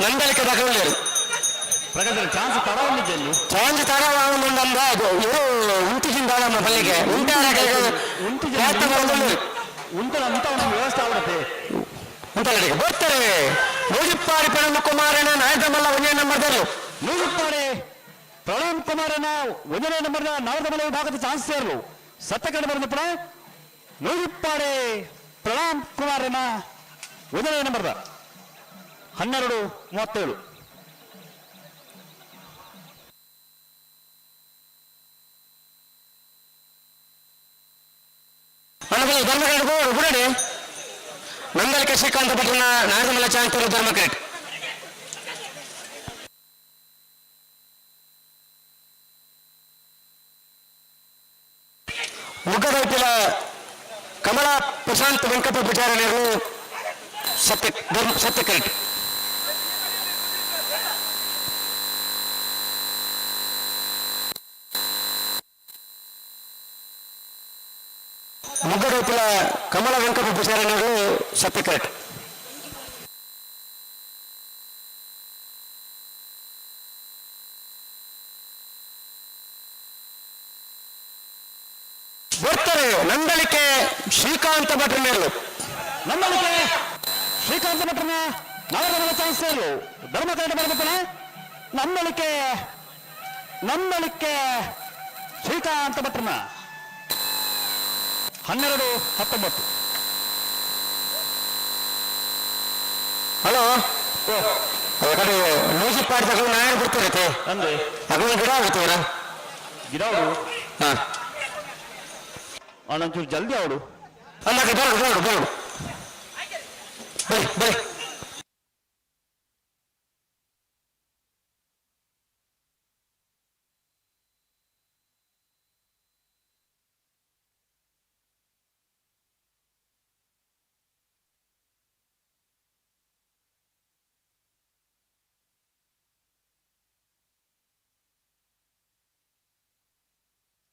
ನಂದಲಿಕೆ ದಾಗ ಒಳ್ಳೆಯದು. ಚಾನ್ಸ್ ತಡ ಉಂಟಿದ್ದಲ್ಲಿ ಚಾಂಜ್ ತರ ಒಂದೊಂದು ಅದು ಇವರು ಉಂಟಿಜಿಂದ ನಮ್ಮ ಪಲ್ಲಿಗೆ ಉಂಟಂತ ನಮ್ಮ ವ್ಯವಸ್ಥೆ ಆಗುತ್ತೆ ಉಂಟಲ್ಲಿಗೆ ಬರ್ತಾರೆ. ನೂಜಿಪ್ಪಾಡಿ ಪ್ರಣಮ್ ಕುಮಾರನ ನಾಯಕಮಲ್ಲ ಒಂದೇ ನಂಬರ್ದಲ್ಲೂ ನೂಜಿಪ್ಪಾಡಿ ಪ್ರಣಮ್ ಕುಮಾರನ ಒಂದನೇ ನಂಬರ್ದ ನವರದಮಲ ವಿಭಾಗದ ಚಾನ್ಸ್ ಸೇರಲು ಸತ್ತಕಡೆ ಬರೆದ ಪುಣ ನೂಜಿಪ್ಪಾಡಿ ಪ್ರಣಮ್ ಕುಮಾರನ ಒಂದನೇ ನಂಬರ್ದ 12:37. ಧರ್ಮಕರೆಟ್ ಬಿಡಡಿ ನಂದಲಿಕೆ ಶ್ರೀಕಾಂತ ಭಟ್ರನ ನಾಗಮಲ್ಲ ಚಾಂತರು ಧರ್ಮಕರೆಟ್. ಮುಖದೈಪಿಲ ಕಮಲ ಪ್ರಶಾಂತ್ ವೆಂಕಟ ವಿಚಾರಣೆಗಳು ಸತ್ಯಕರೆಟ್. ಮುಗ್ಗರೂಪಲ ಕಮಲ ವೆಂಕಟ ವಿಚಾರಣೆಗಳು ಸತ್ಯಕರೆಟ್. ಬರ್ತಾರೆ ನಂದಲಿಕೆ ಶ್ರೀಕಾಂತ ಭಟ್ರನೇರು. ನಂದಲಿಕೆ ಶ್ರೀಕಾಂತ ಭಟ್ರನ ನವರದಮಲ ಚಾನ್ಸ್ ಸೇರಲು ಧರ್ಮಕರೆಟ್ ಬರೆದ ನಂದಲಿಕೆ ಶ್ರೀಕಾಂತ ಭಟ್ರನ 12:19. ಹಲೋ ಕಡೆ ಮ್ಯೂಸಿಕ್ ಪಾಡಿ ತಗೊಂಡು ನಾನು ಬಿಡ್ತಿರತ್ತೆ ಅಂದ್ರೆ ಅದೊಂದು ಗಿಡ ಆಗುತ್ತವರ ಗಿಡ ಅವಳು ಹಾಂ ಅವನೊಂಚೂರು ಜಲ್ದಿ ಅವಳು ಅಲ್ಲ ಬರೋಡು ಬರೋಡು ಬರೋಡು ಬರೀ ಬರೀ.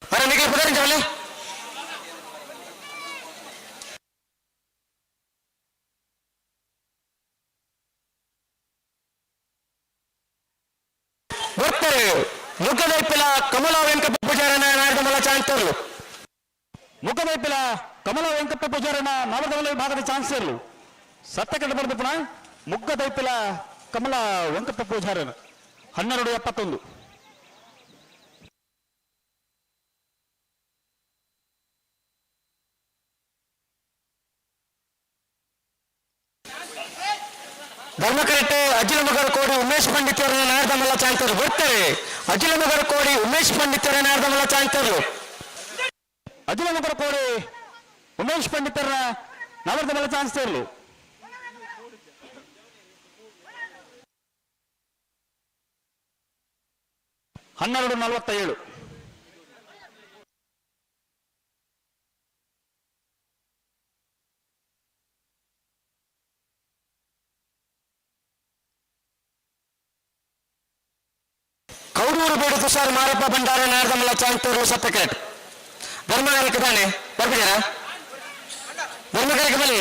अरे निकल पकड़ चले ಬರ್ತಾರೆ. ಮುಖದೈಪಿಲ ಕಮಲ ವೆಂಕಟ ಪೂಜಾರನ ನಾರದಮಲ ಚಾಂತರ್ಲು. ಮುಖದೈಪಿಲ ಕಮಲ ವೆಂಕಟ ಪೂಜಾರನ ನವರದಮಲ ವಿಭಾಗದ ಚಾನ್ಸ್ ಸೇರಲು ಸತ್ಯಕಡೆ ಬರೆದ ಪುನಃ ಮುಗ್ಗದೈಪಿಲ ಕಮಲ ವೆಂಕಟ ಪೂಜಾರನ 12:71. ಧರ್ಮಕರೆಟ್ಟೆ ಅಜಿಲಮಗರ ಕೋಡಿ ಉಮೇಶ್ ಪಂಡಿತರ ನಾರದಮಲ್ಲ ಚಾಂತರು. ಬರ್ತಾರೆ ಅಜಿಲಮಗರ ಕೋಡಿ ಉಮೇಶ್ ಪಂಡಿತರ ನಾರದಮಲ್ಲ ಚಾಂತರು. ಅಜಿಲಮಗರ ಕೋಡಿ ಉಮೇಶ್ ಪಂಡಿತರ ನವರದಮಲ ಚಾನ್ಸ್ ಸೇರಲು 12:47. ಕೌಡೂರು ಬೇಡ ತುಷಾರ್ ಮಾರಪ್ಪ ಭಂಡಾರ ನಾರದಮಲ್ಲ ಚಾಂತರು ಸತ್ಯಕರೆಟ್. ಧರ್ಮಗಾರಕ್ಕೆ ತಾನೆ ಬರ್ಬಿದ್ದೀರಾ? ಧರ್ಮಗಾರಕ್ಕೆ ಬನ್ನಿ.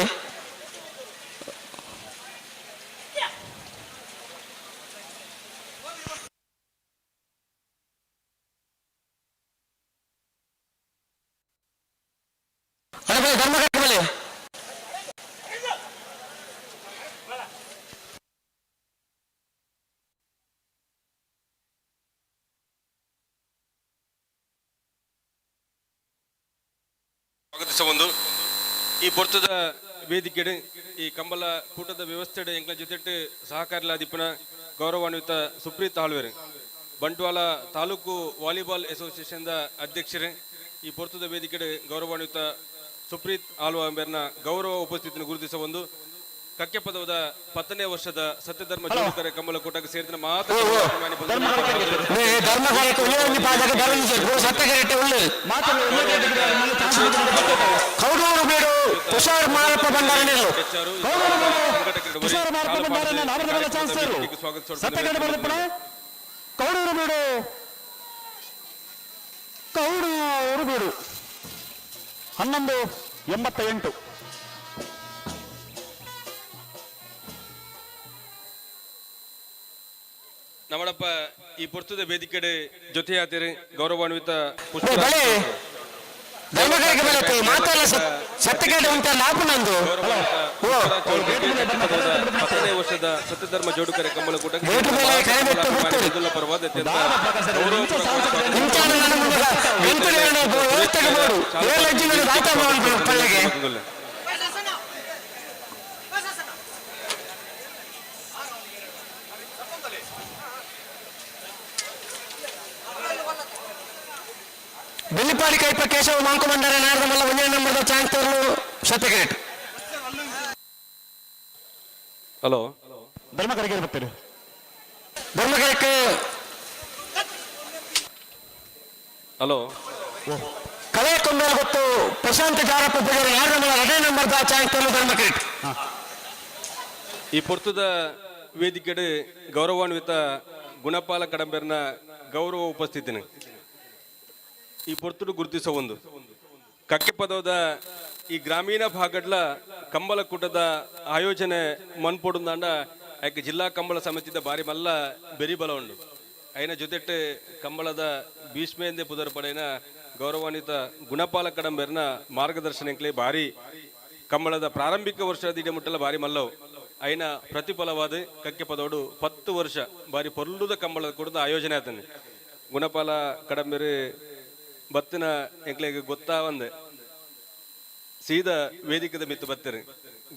ಧರ್ಮಗಾರಕ್ಕೆ ಬನ್ನಿ. ಸ್ವಾಗತಿಸಬಹುದು. ಈ ಪೊರ್ತದ ವೇದಿಕೆಡು ಈ ಕಂಬಲ ಕೂಟದ ವ್ಯವಸ್ಥೆಡು ಎಂಕ್ಲ ಜೊತೆಟ್ಟು ಸಹಕಾರಿಲಾದಿಪ್ಪನ ಗೌರವಾನ್ವಿತ ಸುಪ್ರೀತ್ ಆಳ್ವೇರು ಬಂಟ್ವಾಳ ತಾಲೂಕು ವಾಲಿಬಾಲ್ ಅಸೋಸಿಯೇಷನ್ದ ಅಧ್ಯಕ್ಷರು. ಈ ಪೊರ್ತದ ವೇದಿಕೆಡು ಗೌರವಾನ್ವಿತ ಸುಪ್ರೀತ್ ಆಳ್ವೇರ್ನ ಗೌರವ ಉಪಸ್ಥಿತಿಯನ್ನು ಗುರುತಿಸಬಹುದು. ಕಕ್ಕೆ ಪದವದ 10ನೇ ವರ್ಷದ ಸತ್ಯಧರ್ಮ ಜೋಡುಕರೆ ಕಂಬಳ ಕೂಟಕ್ಕೆ ಸೇರಿದ ಮಾತ್ರ ಕೌಡೂರು ಬೇಡು ತುಷಾರ್ ಮಾರಪ್ಪ ಭಂಡಾರನೇರು. ಕೌಡೂರು ಬೇಡು ಕೌಡೂರು ಬೇಡು 11:88. ನಮ್ಮಡಪ್ಪ ಈ ಪುರ್ತದ ವೇದಿಕೆಡೆ ಜೊತೆಯಾತಿರು ಗೌರವಾನ್ವಿತ ಪುಷ್ಪರಾಜ್ ಧರ್ಮಗಳಿಗೆ ಬರುತ್ತೆ ಮಾತಲ್ಲ ಸತ್ಯಗೇಡು ಅಂತ ಲಾಭ ನಂದು ಹತ್ತನೇ ವರ್ಷದ ಸತ್ಯಧರ್ಮ ಜೋಡುಕರೆ ಕಮ್ಮಲ ಕೂಟ ಪರವಾದ ಬೆಳ್ಳಿಪಾಡಿ ಕೈಪ ಕೇಶವ ಮಾಂಕುಮಂಡರೆ ನಾರದ ಮಲ್ಲ 1ನೇ ನಂಬರ್ದ ಚಾಂಕ್ತರ್ಲು ಸತ್ಯಗ್ರೇಟ್ ಹಲೋ ಧರ್ಮಕರಿಗೆ ಬರ್ತೀರಿ ಧರ್ಮಕರಕ್ಕೆ ಹಲೋ ಕಲೆ ಕೊಂಬೇಲ್ ಗೊತ್ತು ಪ್ರಶಾಂತ್ ಜಾರಪ್ಪ ಪೂಜಾರಿ ನಾರದ ಮಲ್ಲ 2ನೇ ನಂಬರ್ದ ಚಾಂಕ್ತರ್ಲು ಧರ್ಮಕರೇಟ್ ಈ ಪುರ್ತದ ವೇದಿಕೆಡೆ ಗೌರವಾನ್ವಿತ ಗುಣಪಾಲ ಕಡಂಬೆರ್ನ ಗೌರವ ಉಪಸ್ಥಿತಿನ ಈ ಪೊರ್ತುಡು ಗುರುತಿಸೋ ಒಂದು ಕಕ್ಕೆ ಪದದ ಈ ಗ್ರಾಮೀಣ ಭಾಗಡ್ಲ ಕಂಬಳ ಕೂಟದ ಆಯೋಜನೆ ಮನ್ಪೊಡುಂದಾಂಡ ಯಾಕೆ ಜಿಲ್ಲಾ ಕಂಬಳ ಸಮಿತಿದ ಬಾರಿ ಮಲ್ಲ ಬೆರಿ ಬಲ ಉಂಡು అయిన ಜೊತೆಟ್ಟು ಕಂಬಳದ ಭೀಷ್ಮೆಂದೆ ಪುದರ್ ಪಡೆನ ಗೌರವಾನ್ವಿತ ಗುಣಪಾಲ ಕಡಂಬೆರ್ನ ಮಾರ್ಗದರ್ಶನಕ್ಕೆ ಬಾರಿ ಕಂಬಳದ ಪ್ರಾರಂಭಿಕ ವರ್ಷದ ಮುಟ್ಟಲ ಬಾರಿ ಮಲ್ಲವು అయిನ ಪ್ರತಿಫಲವಾದ ಕಕ್ಕೆ ಪದೋಡು 10 ವರ್ಷ ಬಾರಿ ಪೊರ್ಲುದ ಕಂಬಳದ ಕೂಟದ ಆಯೋಜನೆ ಆತನೆ ಗುಣಪಾಲ ಕಡಂಬೆರು ಬತ್ತಿನ ಎಂಕ್ಲೆಗೆ ಗೊತ್ತಾವಂದೆ ಸೀದಾ ವೇದಿಕೆದ ಮಿತ್ತು ಬತ್ತರು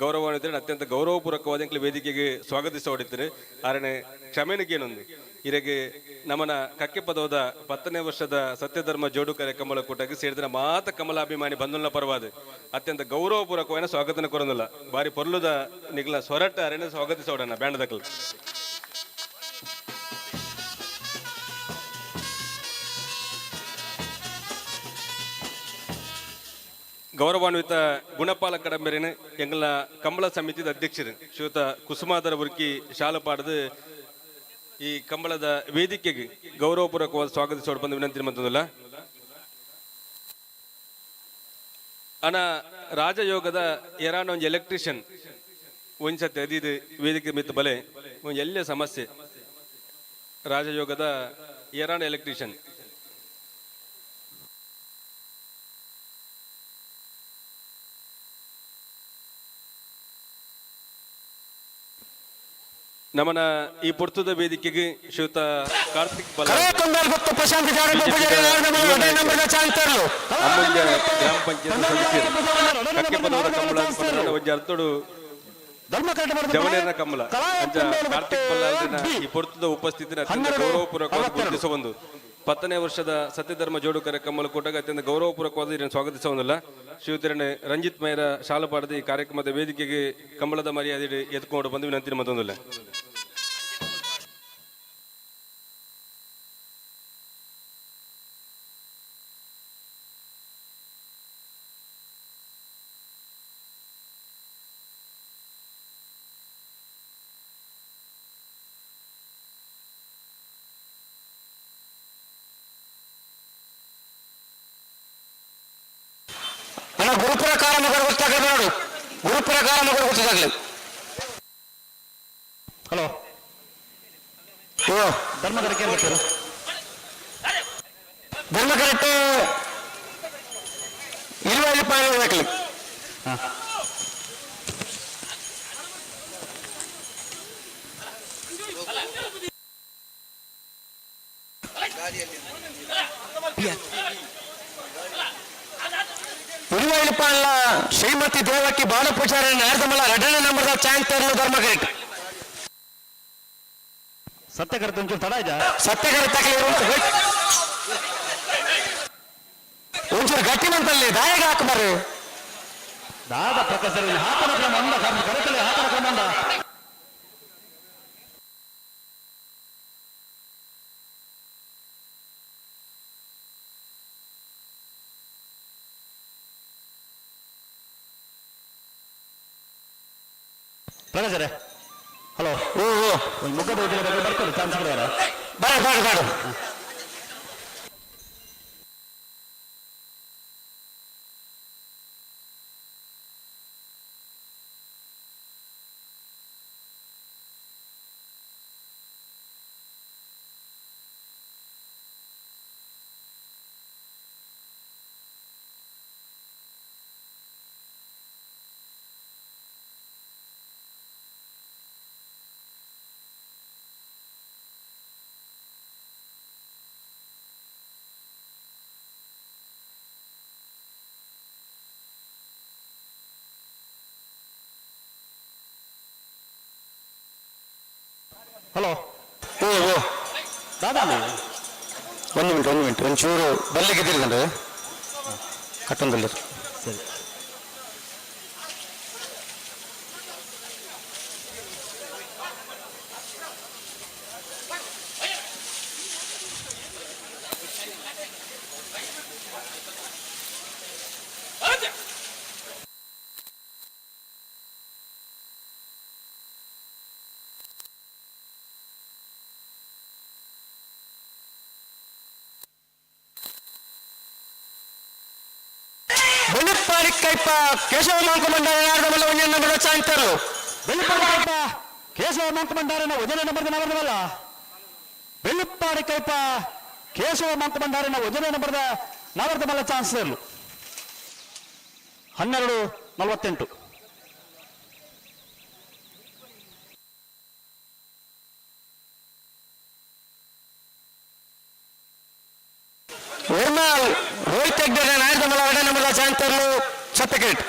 ಗೌರವಾನ್ವಿತರು ಅತ್ಯಂತ ಗೌರವಪೂರ್ವಕವಾದ ಎಂಕ್ಲೆ ವೇದಿಕೆಗೆ ಸ್ವಾಗತಿಸ ಹೊಡಿತಾರೆ ಆರನೇ ಕ್ಷಮೆನಿಗೇನೊಂದು ಇರೆಗೆ ನಮ್ಮನ ಕಕ್ಕೆ ಪದೋದ 10ನೇ ವರ್ಷದ ಸತ್ಯಧರ್ಮ ಜೋಡುಕರೆ ಕಮಲ ಕೂಟಕ್ಕೆ ಸೇರಿದ ಮಾತ ಕಮಲಾಭಿಮಾನಿ ಬಂಧುಲ್ನ ಪರವಾದ ಅತ್ಯಂತ ಗೌರವಪೂರ್ವಕವಾದ ಸ್ವಾಗತನ ಕೊರೊಂದಿಲ್ಲ ಬಾರಿ ಪೊರ್ಲುದ ನಿಗ್ಲ ಸ್ವರಟ್ಟ ಅರೆನೆ ಸ್ವಾಗತಿಸೋಡಣ ಬ್ಯಾಂಡದಕ್ಕಲು ಗೌರವಾನ್ವಿತ ಗುಣಪಾಲ ಕಡಂಬೆರಿನ ಎಂಗಳ ಕಂಬಳ ಸಮಿತಿದ ಅಧ್ಯಕ್ಷರು ಶ್ರೀಯುತ ಕುಸುಮಾಧರ ಉರ್ಕಿ ಶಾಲಪಾಡದು ಈ ಕಂಬಳದ ವೇದಿಕೆಗೆ ಗೌರವಪೂರ್ವಕವಾದ ಸ್ವಾಗತಿಸೋಡು ಬಂದು ವಿನಂತಿ ಮಂತಂದಿಲ್ಲ ಅನ ರಾಜಯೋಗದ ಎರಾನ ಒಂದು ಎಲೆಕ್ಟ್ರಿಷಿಯನ್ ಒಂದ್ಸತಿ ಅದಿದು ವೇದಿಕೆ ಮಿತ್ತು ಬಲೆ ಒಂದು ಎಲ್ಲೇ ಸಮಸ್ಯೆ ರಾಜಯೋಗದ ಎರಾನ ಎಲೆಕ್ಟ್ರಿಷಿಯನ್ ನಮನ ಈ ಪುರ್ತದ ವೇದಿಕೆಗೆ ಶ್ರೀಯುತ ಕಾರ್ತಿಕ್ ಅಮೂಲ್ಯ ಗ್ರಾಮ ಪಂಚಾಯತ್ ಸದಸ್ಯರು ಜವನೇರನ ಕಮಲ ಅಂಚ ಕಾರ್ತಿಕ್ ಬಲ್ಲಾಲ್ರಿನ ಈ ಪುರ್ತದ ಉಪಸ್ಥಿತಿನ ಅತ್ಯಂತ ಗೌರವಪೂರ್ವಕವಾಗಿ ಗುರುತಿಸುವಂದು 10ನೇ ವರ್ಷದ ಸತ್ಯಧರ್ಮ ಜೋಡುಕರೆ ಕಮ್ಮಲ ಕೂಟಕ್ಕೆ ಅತ್ಯಂತ ಗೌರವಪೂರ್ವಕವಾದ ಇದನ್ನು ಸ್ವಾಗತಿಸುವುದಿಲ್ಲ ಶ್ರೀಯುತರನೆ ರಂಜಿತ್ ಮೇರ ಶಾಲಪಾಡದ ಈ ಕಾರ್ಯಕ್ರಮದ ವೇದಿಕೆಗೆ ಕಂಬಳದ ಮರ್ಯಾದೆ ಎತ್ಕೊಂಡು ಬಂದು ವಿನಂತಿ ಮತ್ತೊಂದಿಲ್ಲ ಗುರುಪುರಕಾರ ಮಗರು ಗೊತ್ತಾಗಲಿ ನೋಡು ಗುರುಪುರಕಾರ ಮಗರು ಗೊತ್ತಾಗಲಿ ಹಲೋ ಧರ್ಮಕರಕ್ಕೆ ಬರ್ತಾರೆ ಧರ್ಮಕರಟ್ಟು 20 ರೂಪಾಯಿ ಹೋಗ್ಲಿ ಉಳಿವೈಲಪಾಲ ಶ್ರೀಮತಿ ದೇವಕಿ ಬಾಲಪೂಜಾರಿ ನಾರದಮಲ 2ನೇ ನಂಬರ್ದ ಚಾಂಕ್ತರ್ಲು ಧರ್ಮಕರೇಟ್ ಸತ್ಯಕರ್ತ ಒಂಚೂರು ತಡ ಆಯ್ತಾ ಸತ್ಯಕರ್ತಕ್ಕೆ ಒಂಚೂರು ಗಟ್ಟಿ ಮಂತಲ್ಲಿ ದಾಯಗ ಹಾಕಬಾರ್ರಿ ದಾದ ಪ್ರಕಾಶ್ ಹಾಕನ ಕ್ರಮ ಅಂದ ಕರೆತಲೆ ಹಾಕನ ಕ್ರಮ ಅಂದ ಪ್ರಕಾಶರೇ ಹಲೋ ಒಂದು ಮುಖದ ಬಗ್ಗೆ ಬರ್ತಾರೆ ಚಾನ್ಸ್ ಬಾಡು ಹಲೋ ಓ ಓ ದಾದಾ ಒಂದು ಮಿನಿಟ್ ಒಂಚೂರು ಬಲ್ಲಿಗೆ ತಿರುಗಂದ್ರೆ ಕಟ್ಟೊಂದಲ್ಲಿ ಸರಿ ಬೆಳ್ಳಿಪ್ಪಾಡಿ ಕೈಪ ಕೇಶವ ಮಾಂಕ ಮಂಡಲ ನಾಡದಮಲ್ಲ ಒಂದೇ ನಂಬರ್ ಚಾಂತರು ಬೆಳ್ಳಿಪ್ಪಾಡಿ ಕೈಪ ಕೇಶವ ಮಂಕ ಭಂಡಾರನ ಒಜನೆ ನಂಬರ್ದ ನವರ್ದವಲ್ಲ ಬೆಳ್ಳಿಪ್ಪಾಡಿ ಕೈಪ ಕೇಶವ ಮಂಕ ಭಂಡಾರನ ಒಜನೆ ನಂಬರ್ದ ನವರ್ದ ಮಲ್ಲ ಚಾನ್ಸ್ ಇರಲು 12:48 ಓರ್ಮಾಲ್ ರೋಹಿತ್ ಹೆಗ್ಡೆ ನಾಡದಮಲ್ಲ ಒಡೆ ನಂಬರ್ದ ಚಾಂತರ್ಲು ಸತ್ತಕ್ರೇಟ್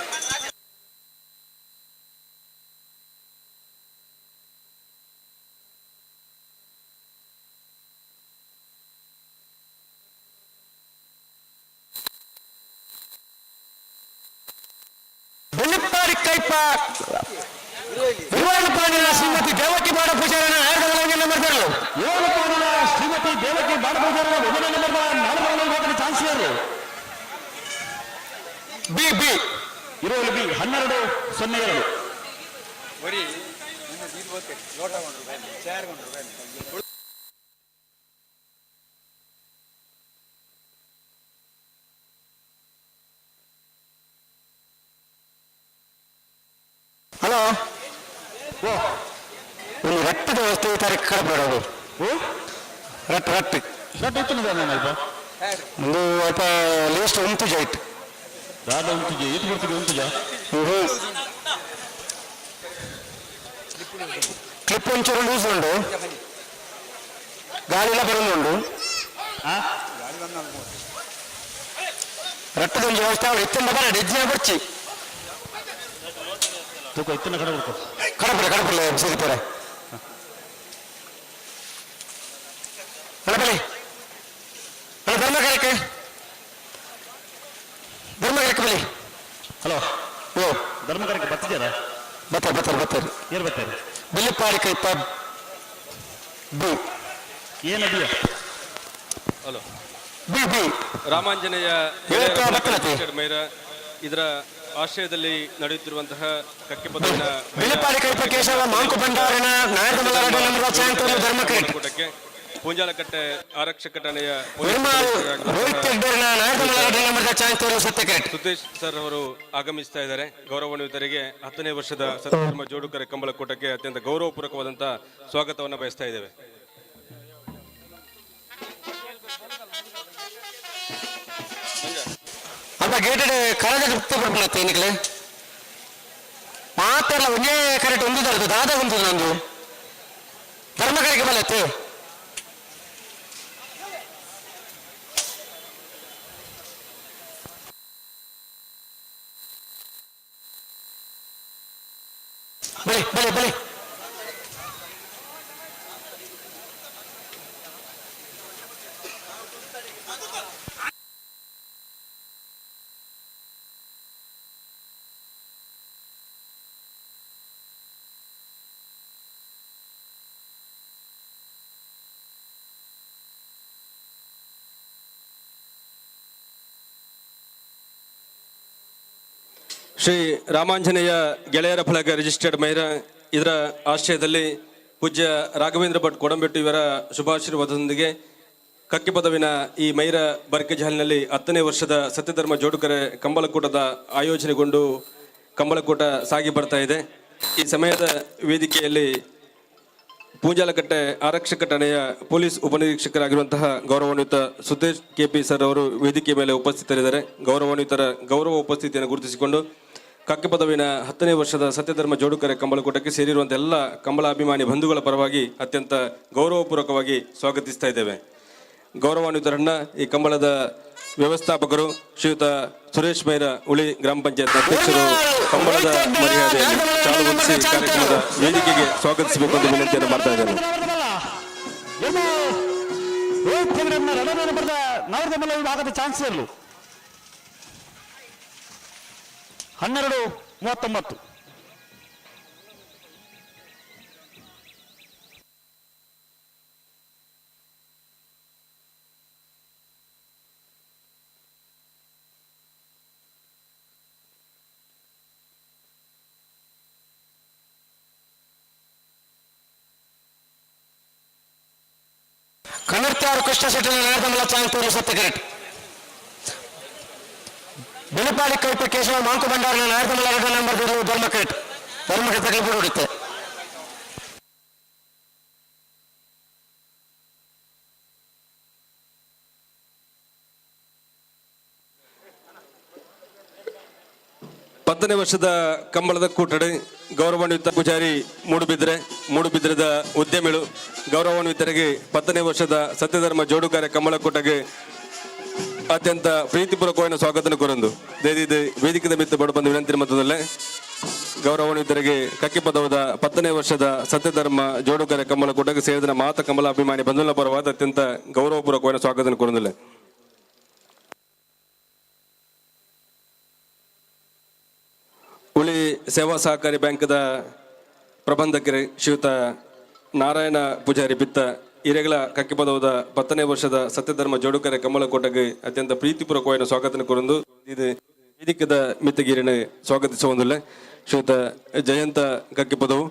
ಬೆಳ್ಳಿಪ್ಪಾಡಿ ಕೈಪ ಪಾಡಿನ ಶ್ರೀಮತಿ ದೇವಕಿ ಬಾಡ ಪೂಜಾರನ ನಾಡದಮಲ್ಲ ಒಂದೇ ನಂಬರ್ ತರಲು ಶ್ರೀಮತಿ ದೇವಕಿ ಬಾಡಪೂಜಾರನ ಒಜನೆ ನಂಬರ್ದ ನಾಡದಮಲ್ಲ ಚಾನ್ಸ್ ಇರಲು ಬಿ ಬಿ ಇರುವಲ್ಲಿ ಬಿ 12:02 ಹಲೋ ಓ ಒಂದು ರಟ್ಟದ ವಸ್ತು ತಾರೀಕು ಕಡಬೇಡೋದು ಓ ರಟ್ಟು ರಟ್ಟು ರಟ್ಟು ಇತ್ತು ಅಲ್ಪ ಒಂದು ಅಲ್ಪ ಲೀಸ್ಟ್ ಉಂಟು ಜೈಟ್ ದಾದ ಉಂಟುಜ ಎಷ್ಟು ಬರ್ತಿದೆ ಉಂಟುಜ ಕ್ಲಿಪ್ ಒಂಚೂರು ಲೂಸ್ ಉಂಟು ಗಾಳಿ ಎಲ್ಲ ಬರೋದುಂಟು ರಟ್ಟದೊಂದು ವ್ಯವಸ್ಥೆ ಅವ್ರು ಇತ್ತಿಂದ ಬರ ಡಿಜ್ಜಿನ ಬರ್ಚಿ ತೂಕ ಇತ್ತಿನ ಕಡೆ ಬರ್ಕೊ ಕಡಪಡೆ ಸಿಗ್ತಾರೆ ಬಲಿ ಧರ್ಮಕಾರಕ್ಕೆ ಬಲಿ ಹಲೋ ಓ ಧರ್ಮಕಾರಕ್ಕೆ ಬರ್ತಿದ್ದಾರಾ ಬರ್ತಾರೆ ಏರು ಬರ್ತಾರೆ ಬೆಳ್ಳಿಪ್ಪಾಡಿ ಕೈಪ ಬಿ ಏನದಿಯ ಹಲೋ ಬಿ ಬಿ ರಾಮಾಂಜನೇಯ ಮೈರ ಇದರ ಆಶ್ರಯದಲ್ಲಿ ನಡೆಯುತ್ತಿರುವಂತಹ ಕಕ್ಕೆಪದವಿನ ಬೆಳ್ಳಿಪ್ಪಾಡಿ ಕೈಪ ಕೇಶವ ಮಾಂಕು ಭಂಡಾರನ ನಾಡದಮಲ್ಲ ಒಡೆ ನಂಬರ್ದ ಚಾಂತರ್ಲು ಧರ್ಮಕರೇಟ್ ಕೂಟಕ್ಕೆ ಪೂಂಜಾಲಕಟ್ಟೆ ಆರಕ್ಷಕ ಠಾಣೆಯ ರೋಹಿತ್ ಹೆಗ್ಡೆ ನಾಡದಮಲ್ಲ ಒಡೆ ನಂಬರ್ದ ಚಾಂತರ್ಲು ಸತ್ಯಕರೇಟ್ ಸುದೇಶ್ ಸರ್ ಅವರು ಆಗಮಿಸ್ತಾ ಇದ್ದಾರೆ. ಗೌರವಾನ್ವಿತರಿಗೆ 10ನೇ ವರ್ಷದ ಸತ್ಯಧರ್ಮ ಜೋಡುಕರೆ ಕಂಬಳ ಕೂಟಕ್ಕೆ ಅತ್ಯಂತ ಗೌರವಪೂರ್ವಕವಾದಂತಹ ಸ್ವಾಗತವನ್ನು ಬಯಸ್ತಾ ಇದ್ದೇವೆ. ಅಂತ ಗೇಟೆಡ್ ಕರೆದ ಕೊಡ್ಬಿಡತ್ತೆ ಏನಿಕಲೆ ಮಾತೆಲ್ಲ ಒಂದೇ ಕರೆಕ್ಟ್ ಒಂದು ತರದು ದಾದ ಒಂದು ನಂದು ಧರ್ಮಕರಿಗೆ ಬಲತ್ತೆ ಬಲಿ ಶ್ರೀ ರಾಮಾಂಜನೇಯ ಗೆಳೆಯರ ಫಲಕ ರಿಜಿಸ್ಟರ್ಡ್ ಮೈರ ಇದರ ಆಶ್ರಯದಲ್ಲಿ ಪೂಜ್ಯ ರಾಘವೇಂದ್ರ ಭಟ್ ಕೊಡಂಬೆಟ್ಟು ಇವರ ಶುಭಾಶೀರ್ವಾದದೊಂದಿಗೆ ಕಕ್ಕೆಪದವಿನ ಈ ಮೈರ ಬರ್ಕೇಜ್ ಹಾಲ್ನಲ್ಲಿ 10ನೇ ವರ್ಷದ ಸತ್ಯಧರ್ಮ ಜೋಡುಕರೆ ಕಂಬಳಕೂಟದ ಆಯೋಜನೆಗೊಂಡು ಕಂಬಳಕೂಟ ಸಾಗಿ ಬರ್ತಾ ಇದೆ. ಈ ಸಮಯದ ವೇದಿಕೆಯಲ್ಲಿ ಪೂಂಜಾಲಕಟ್ಟೆ ಆರಕ್ಷಕ ಠಾಣೆಯ ಪೊಲೀಸ್ ಉಪನಿರೀಕ್ಷಕರಾಗಿರುವಂತಹ ಗೌರವಾನ್ವಿತ ಸುದೇಶ್ ಕೆಪಿ ಸರ್ ಅವರು ವೇದಿಕೆ ಮೇಲೆ ಉಪಸ್ಥಿತರಿದ್ದಾರೆ. ಗೌರವಾನ್ವಿತರ ಗೌರವ ಉಪಸ್ಥಿತಿಯನ್ನು ಗುರುತಿಸಿಕೊಂಡು ಕಕ್ಕೆಪದವಿನ 10ನೇ ವರ್ಷದ ಸತ್ಯಧರ್ಮ ಜೋಡುಕರೆ ಕಂಬಳಕೂಟಕ್ಕೆ ಸೇರಿರುವಂಥ ಎಲ್ಲ ಕಂಬಳಾಭಿಮಾನಿ ಬಂಧುಗಳ ಪರವಾಗಿ ಅತ್ಯಂತ ಗೌರವಪೂರ್ವಕವಾಗಿ ಸ್ವಾಗತಿಸ್ತಾ ಇದ್ದೇವೆ. ಗೌರವಾನ್ವಿತರನ್ನ ಈ ಕಂಬಳದ ವ್ಯವಸ್ಥಾಪಕರು ಶ್ರೀಯುತ ಸುರೇಶ್ ಮೈರ ಉಳಿ ಗ್ರಾಮ ಪಂಚಾಯತ್ ಅಧ್ಯಕ್ಷರು ಕಂಬಳದ ಮರ್ಯಾದೆಯನ್ನು ಚಾಲುಗೊಳಿಸಿ ಕಾರ್ಯಕ್ರಮದ ವೇದಿಕೆಗೆ ಸ್ವಾಗತಿಸಬೇಕು ಎಂದು ವಿನಂತಿಯನ್ನು ಮಾಡ್ತಾ ಇದ್ದೇನೆ. ರೋಹಿತ್ ಹೆಗಡೆಯನ್ನ 2ನೇ ನಂಬರ್ದ ನವರದಮಲ್ಲ ವಿಭಾಗದ ಚಾನ್ಸ್ ಇರಲು 12:39. ಕನ್ನಡ್ತಿಯವರು ಕೃಷ್ಣ ಶೆಟ್ಟನ ನಾರದಮಲ್ಲ ಚಾಂತೂರು ಸತ್ಯಕರೆಟ್ ಬೆಳಪಾಡಿ ಕೈಪ ಕೇಶವ ಮಾಂಕು ಭಂಡಾರನ ನಾರದಮಲ್ಲ 2 ನಂಬರ್ ಧರ್ಮಕರೆಟ್ ತಗಲಿಬಿಡು ಹೊಡಿತೆ. ಪತ್ತನೇ ವರ್ಷದ ಕಂಬಳದ ಕೂಟಡೆ ಗೌರವಾನ್ವಿತ ಪೂಜಾರಿ ಮೂಡುಬಿದ್ರದ ಉದ್ಯಮಿಗಳು ಗೌರವಾನ್ವಿತರಿಗೆ 10ನೇ ವರ್ಷದ ಸತ್ಯಧರ್ಮ ಜೋಡುಕಾರ್ಯ ಕಂಬಳ ಕೂಟಗೆ ಅತ್ಯಂತ ಪ್ರೀತಿಪೂರ್ವಕವಾದ ಸ್ವಾಗತ ಕೋರಂದು ದೇದಿದು ವೇದಿಕೆ ಮಿತ್ತು ಬಡಬಂದು ವಿನಂತಿ ಮೊತ್ತದಲ್ಲೇ ಗೌರವಾನ್ವಿತರಿಗೆ ಕಕ್ಕಿಪದವದ 10ನೇ ವರ್ಷದ ಸತ್ಯಧರ್ಮ ಜೋಡುಕಾರ್ಯ ಕಂಬಳ ಕೂಟಕ್ಕೆ ಸೇರಿದ ಮಾತ ಕಮಲ ಅಭಿಮಾನಿ ಬಂಧುಗಳ ಪರವಾದ ಅತ್ಯಂತ ಗೌರವಪೂರ್ವಕವಾದ ಸ್ವಾಗತ ಕೋರಂದಿಲ್ಲ. ಉಳಿ ಸೇವಾ ಸಹಕಾರಿ ಬ್ಯಾಂಕ್ದ ಪ್ರಬಂಧಕರು ಶ್ರೀಯುತ ನಾರಾಯಣ ಪೂಜಾರಿ ಬಿತ್ತ ಹಿರೇಗಳ ಕಕ್ಕಿಪದವದ 10ನೇ ವರ್ಷದ ಸತ್ಯಧರ್ಮ ಜೋಡುಕಾರ್ಯ ಕಂಬಳ ಕೋಟಗೆ ಅತ್ಯಂತ ಪ್ರೀತಿಪೂರ್ವಕವಾದ ಸ್ವಾಗತ ಕೋರಂದು ಇದು ವೇದಿಕೆದ ಮಿತ್ತಗೀರಿನ ಸ್ವಾಗತಿಸುವುದಿಲ್ಲ. ಶ್ರೀಯುತ ಜಯಂತ ಕಕ್ಕಿಪದವು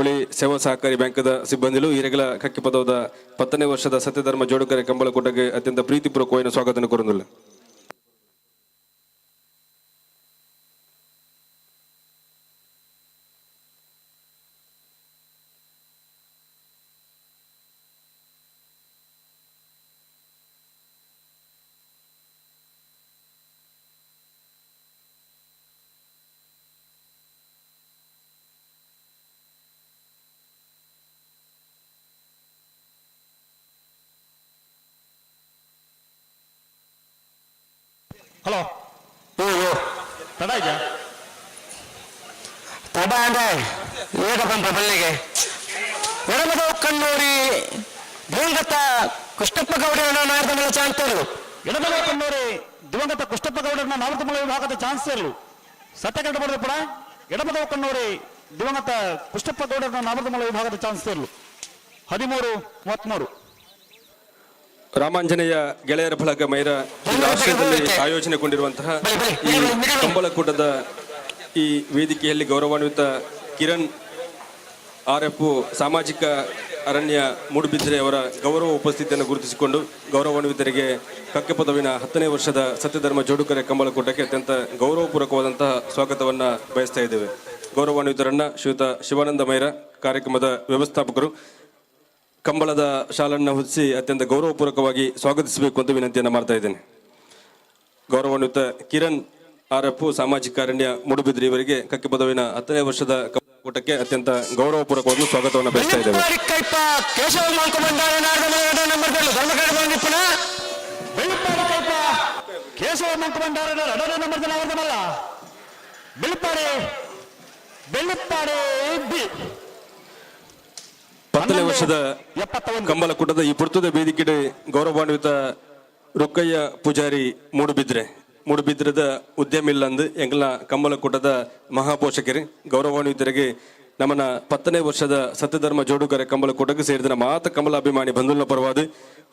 ಉಳಿ ಸೇವಾ ಸಹಕಾರಿ ಬ್ಯಾಂಕ್ದ ಸಿಬ್ಬಂದಿಗಳು ಹಿರೇಗಳ ಕಕ್ಕಿಪದವದ 10ನೇ ವರ್ಷದ ಸತ್ಯಧರ್ಮ ಜೋಡುಕಾರ್ಯ ಕಂಬಳ ಕೋಟಗೆ ಅತ್ಯಂತ ಪ್ರೀತಿಪೂರ್ವಕವಾದ ಸ್ವಾಗತ ಕೋರಂದಿಲ್ಲ. ಹಲೋ ತಡ ಇದೆಯಾ? ತಡ ಅಂದ್ರೆ ಏಕಪ್ಪ ಬಲ್ಲಿಗೆ ಎಡಮದ ಕಣ್ಣೂರಿ ದಿವಂಗತ ಕೃಷ್ಣಪ್ಪ ಗೌಡರನ್ನ ನಾರದಮಲ್ಲ ಚಾಂತರು ಎಡಮದ ಕಣ್ಣೂರಿ ದಿವಂಗತ ಕೃಷ್ಣಪ್ಪ ಗೌಡರನ್ನ ನವರದಮಲ್ಲ ವಿಭಾಗದ ಚಾನ್ಸ್ ಇರಲು ಸತ್ಯಕರಣ ಬರೆದ ಪುರ ಎಡಮದ ಕಣ್ಣೂರಿ ದಿವಂಗತ ಕೃಷ್ಣಪ್ಪ ಗೌಡರನ್ನ ನವರದಮಲ್ಲ ವಿಭಾಗದ ಚಾನ್ಸ್ ಇರಲು 13:33. ರಾಮಾಂಜನೇಯ ಗೆಳೆಯರ ಬಳಗ ಮೈರ ರಾಷ್ಟ್ರದಲ್ಲಿ ಆಯೋಜನೆಗೊಂಡಿರುವಂತಹ ಈ ಕಂಬಳಕೂಟದ ಈ ವೇದಿಕೆಯಲ್ಲಿ ಗೌರವಾನ್ವಿತ ಕಿರಣ್ RF ಸಾಮಾಜಿಕ ಅರಣ್ಯ ಮೂಡುಬಿದ್ರೆ ಅವರ ಗೌರವ ಉಪಸ್ಥಿತಿಯನ್ನು ಗುರುತಿಸಿಕೊಂಡು ಗೌರವಾನ್ವಿತರಿಗೆ ಕಕ್ಕೆಪದವಿನ 10ನೇ ವರ್ಷದ ಸತ್ಯಧರ್ಮ ಜೋಡುಕಾರ್ಯ ಕಂಬಳಕೂಟಕ್ಕೆ ಅತ್ಯಂತ ಗೌರವಪೂರ್ವಕವಾದಂತಹ ಸ್ವಾಗತವನ್ನು ಬಯಸ್ತಾ ಇದ್ದೇವೆ. ಗೌರವಾನ್ವಿತರನ್ನ ಶ್ರೀಯುತ ಶಿವಾನಂದ ಮೈರ ಕಾರ್ಯಕ್ರಮದ ವ್ಯವಸ್ಥಾಪಕರು ಕಂಬಳದ ಶಾಲನ್ನು ಹೊದಿಸಿ ಅತ್ಯಂತ ಗೌರವಪೂರ್ವಕವಾಗಿ ಸ್ವಾಗತಿಸಬೇಕು ಅಂತ ವಿನಂತಿಯನ್ನು ಮಾಡ್ತಾ ಇದ್ದೇನೆ. ಗೌರವಾನ್ವಿತ ಕಿರಣ್ RF ಸಾಮಾಜಿಕ ಅರಣ್ಯ ಮೂಡುಬಿದ್ರಿ ಇವರಿಗೆ ಕಕ್ಕಿಪದವಿನ 10ನೇ ವರ್ಷದ ಕೂಟಕ್ಕೆ ಅತ್ಯಂತ ಗೌರವಪೂರ್ವಕವಾಗಿ ಸ್ವಾಗತವನ್ನು ಬಯಸ್ತಾ ಇದ್ದೇವೆ. ಕೇಶವ ಮಂಕು ಭಂಡಾರನ 2ನೇ ನಂಬರ್ದ ನವರದಮಲ್ಲ ಬೆಳ್ಳುಪ್ಪಾಡೆ 10ನೇ ವರ್ಷದ ಕಂಬಳಕೂಟದ ಈ ಪುರ್ತದ ವೇದಿಕೆ ಗೌರವಾನ್ವಿತ ರುಕ್ಕಯ್ಯ ಪೂಜಾರಿ ಮೂಡುಬಿದ್ರದ ಉದ್ಯಮಿಲ್ಲಂದು ಎಂಗ್ಲ ಕಂಬಳಕೂಟದ ಮಹಾಪೋಷಕರು ಗೌರವಾನ್ವಿತರಿಗೆ ನಮ್ಮನ 10ನೇ ವರ್ಷದ ಸತ್ಯಧರ್ಮ ಜೋಡುಕಾರ್ಯ ಕಂಬಳಕೂಟಕ್ಕೆ ಸೇರಿದ ಮಾತ ಕಮಲ ಅಭಿಮಾನಿ ಬಂಧುಗಳ ಪರವಾದ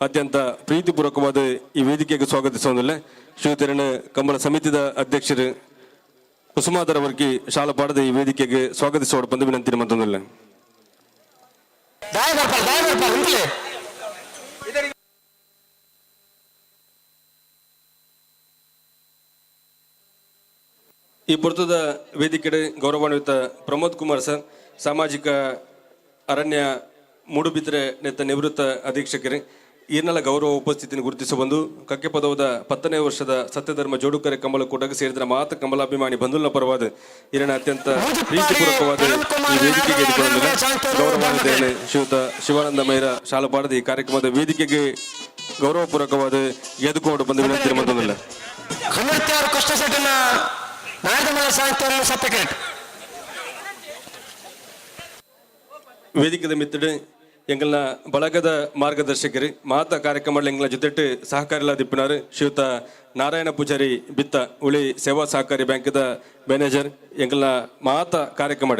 ಅತ್ಯಂತ ಪ್ರೀತಿಪೂರ್ವಕವಾದ ಈ ವೇದಿಕೆಗೆ ಸ್ವಾಗತಿಸುವುದಿಲ್ಲ. ಶ್ರೀಯುತರಣ ಕಂಬಳ ಸಮಿತಿದ ಅಧ್ಯಕ್ಷರು ಕುಸುಮಾಧರ ವರ್ಗಿ ಶಾಲಪಾಡದ ಈ ವೇದಿಕೆಗೆ ಸ್ವಾಗತಿಸುವ ಬಂದು ವಿನಂತಿ ಮತ್ತೊಂದಿಲ್ಲ. ಈ ಪುರ್ತದ ವೇದಿಕೆ ಗೌರವಾನ್ವಿತ ಪ್ರಮೋದ್ ಕುಮಾರ್ ಸರ್ ಸಾಮಾಜಿಕ ಅರಣ್ಯ ಮೂಡುಬಿದ್ರೆ ನೆತ್ತ ನಿವೃತ್ತ ಅಧೀಕ್ಷಕರೇ ಈರ್ನೆಲ್ಲ ಗೌರವ ಉಪಸ್ಥಿತಿಯನ್ನು ಗುರುತಿಸಿ ಬಂದು ಕಕ್ಕೆಪದವದ 10ನೇ ವರ್ಷದ ಸತ್ಯಧರ್ಮ ಜೋಡುಕಾರ್ಯ ಕಂಬಳಕೂಟಕ್ಕೆ ಸೇರಿದ ಮಾತ ಕಮಲಾಭಿಮಾನಿ ಬಂಧುಗಳ ಪರವಾದ ಈರನ ಅತ್ಯಂತ ಪ್ರೀತಿಪೂರ್ವಕವಾದ ಈ ವೇದಿಕೆಗೆ ಗೌರವಾನ್ವಿತ ಶ್ರೀಯುತ ಶಿವಾನಂದ ಮೈರ ಶಾಲಪಾಡದ ಈ ಕಾರ್ಯಕ್ರಮದ ವೇದಿಕೆಗೆ ಗೌರವಪೂರ್ವಕವಾದ ಎದುಕೊಂಡು ಬಂದು ವಿನಂತಿ ಮತ್ತೊಂದಿಲ್ಲ. ವೇದಿಕೆದ ಮಿತ್ತಡೆ ಎಂಗಲ್ನ ಬಳಗದ ಮಾರ್ಗದರ್ಶಕರು ಮಾತ ಕಾರ್ಯಕ್ರಮ ಎಂಗಳ ಜೊತೆಟ್ಟು ಸಹಕಾರಿಲ ದಿಪ್ಪಿನಾರು ಶ್ರೀಯುತ ನಾರಾಯಣ ಪೂಜಾರಿ ಬಿತ್ತ ಉಳಿ ಸೇವಾ ಸಹಕಾರಿ ಬ್ಯಾಂಕದ ಮ್ಯಾನೇಜರ್ ಎಂಗಲ್ನ ಮಾತ ಕಾರ್ಯಕ್ರಮ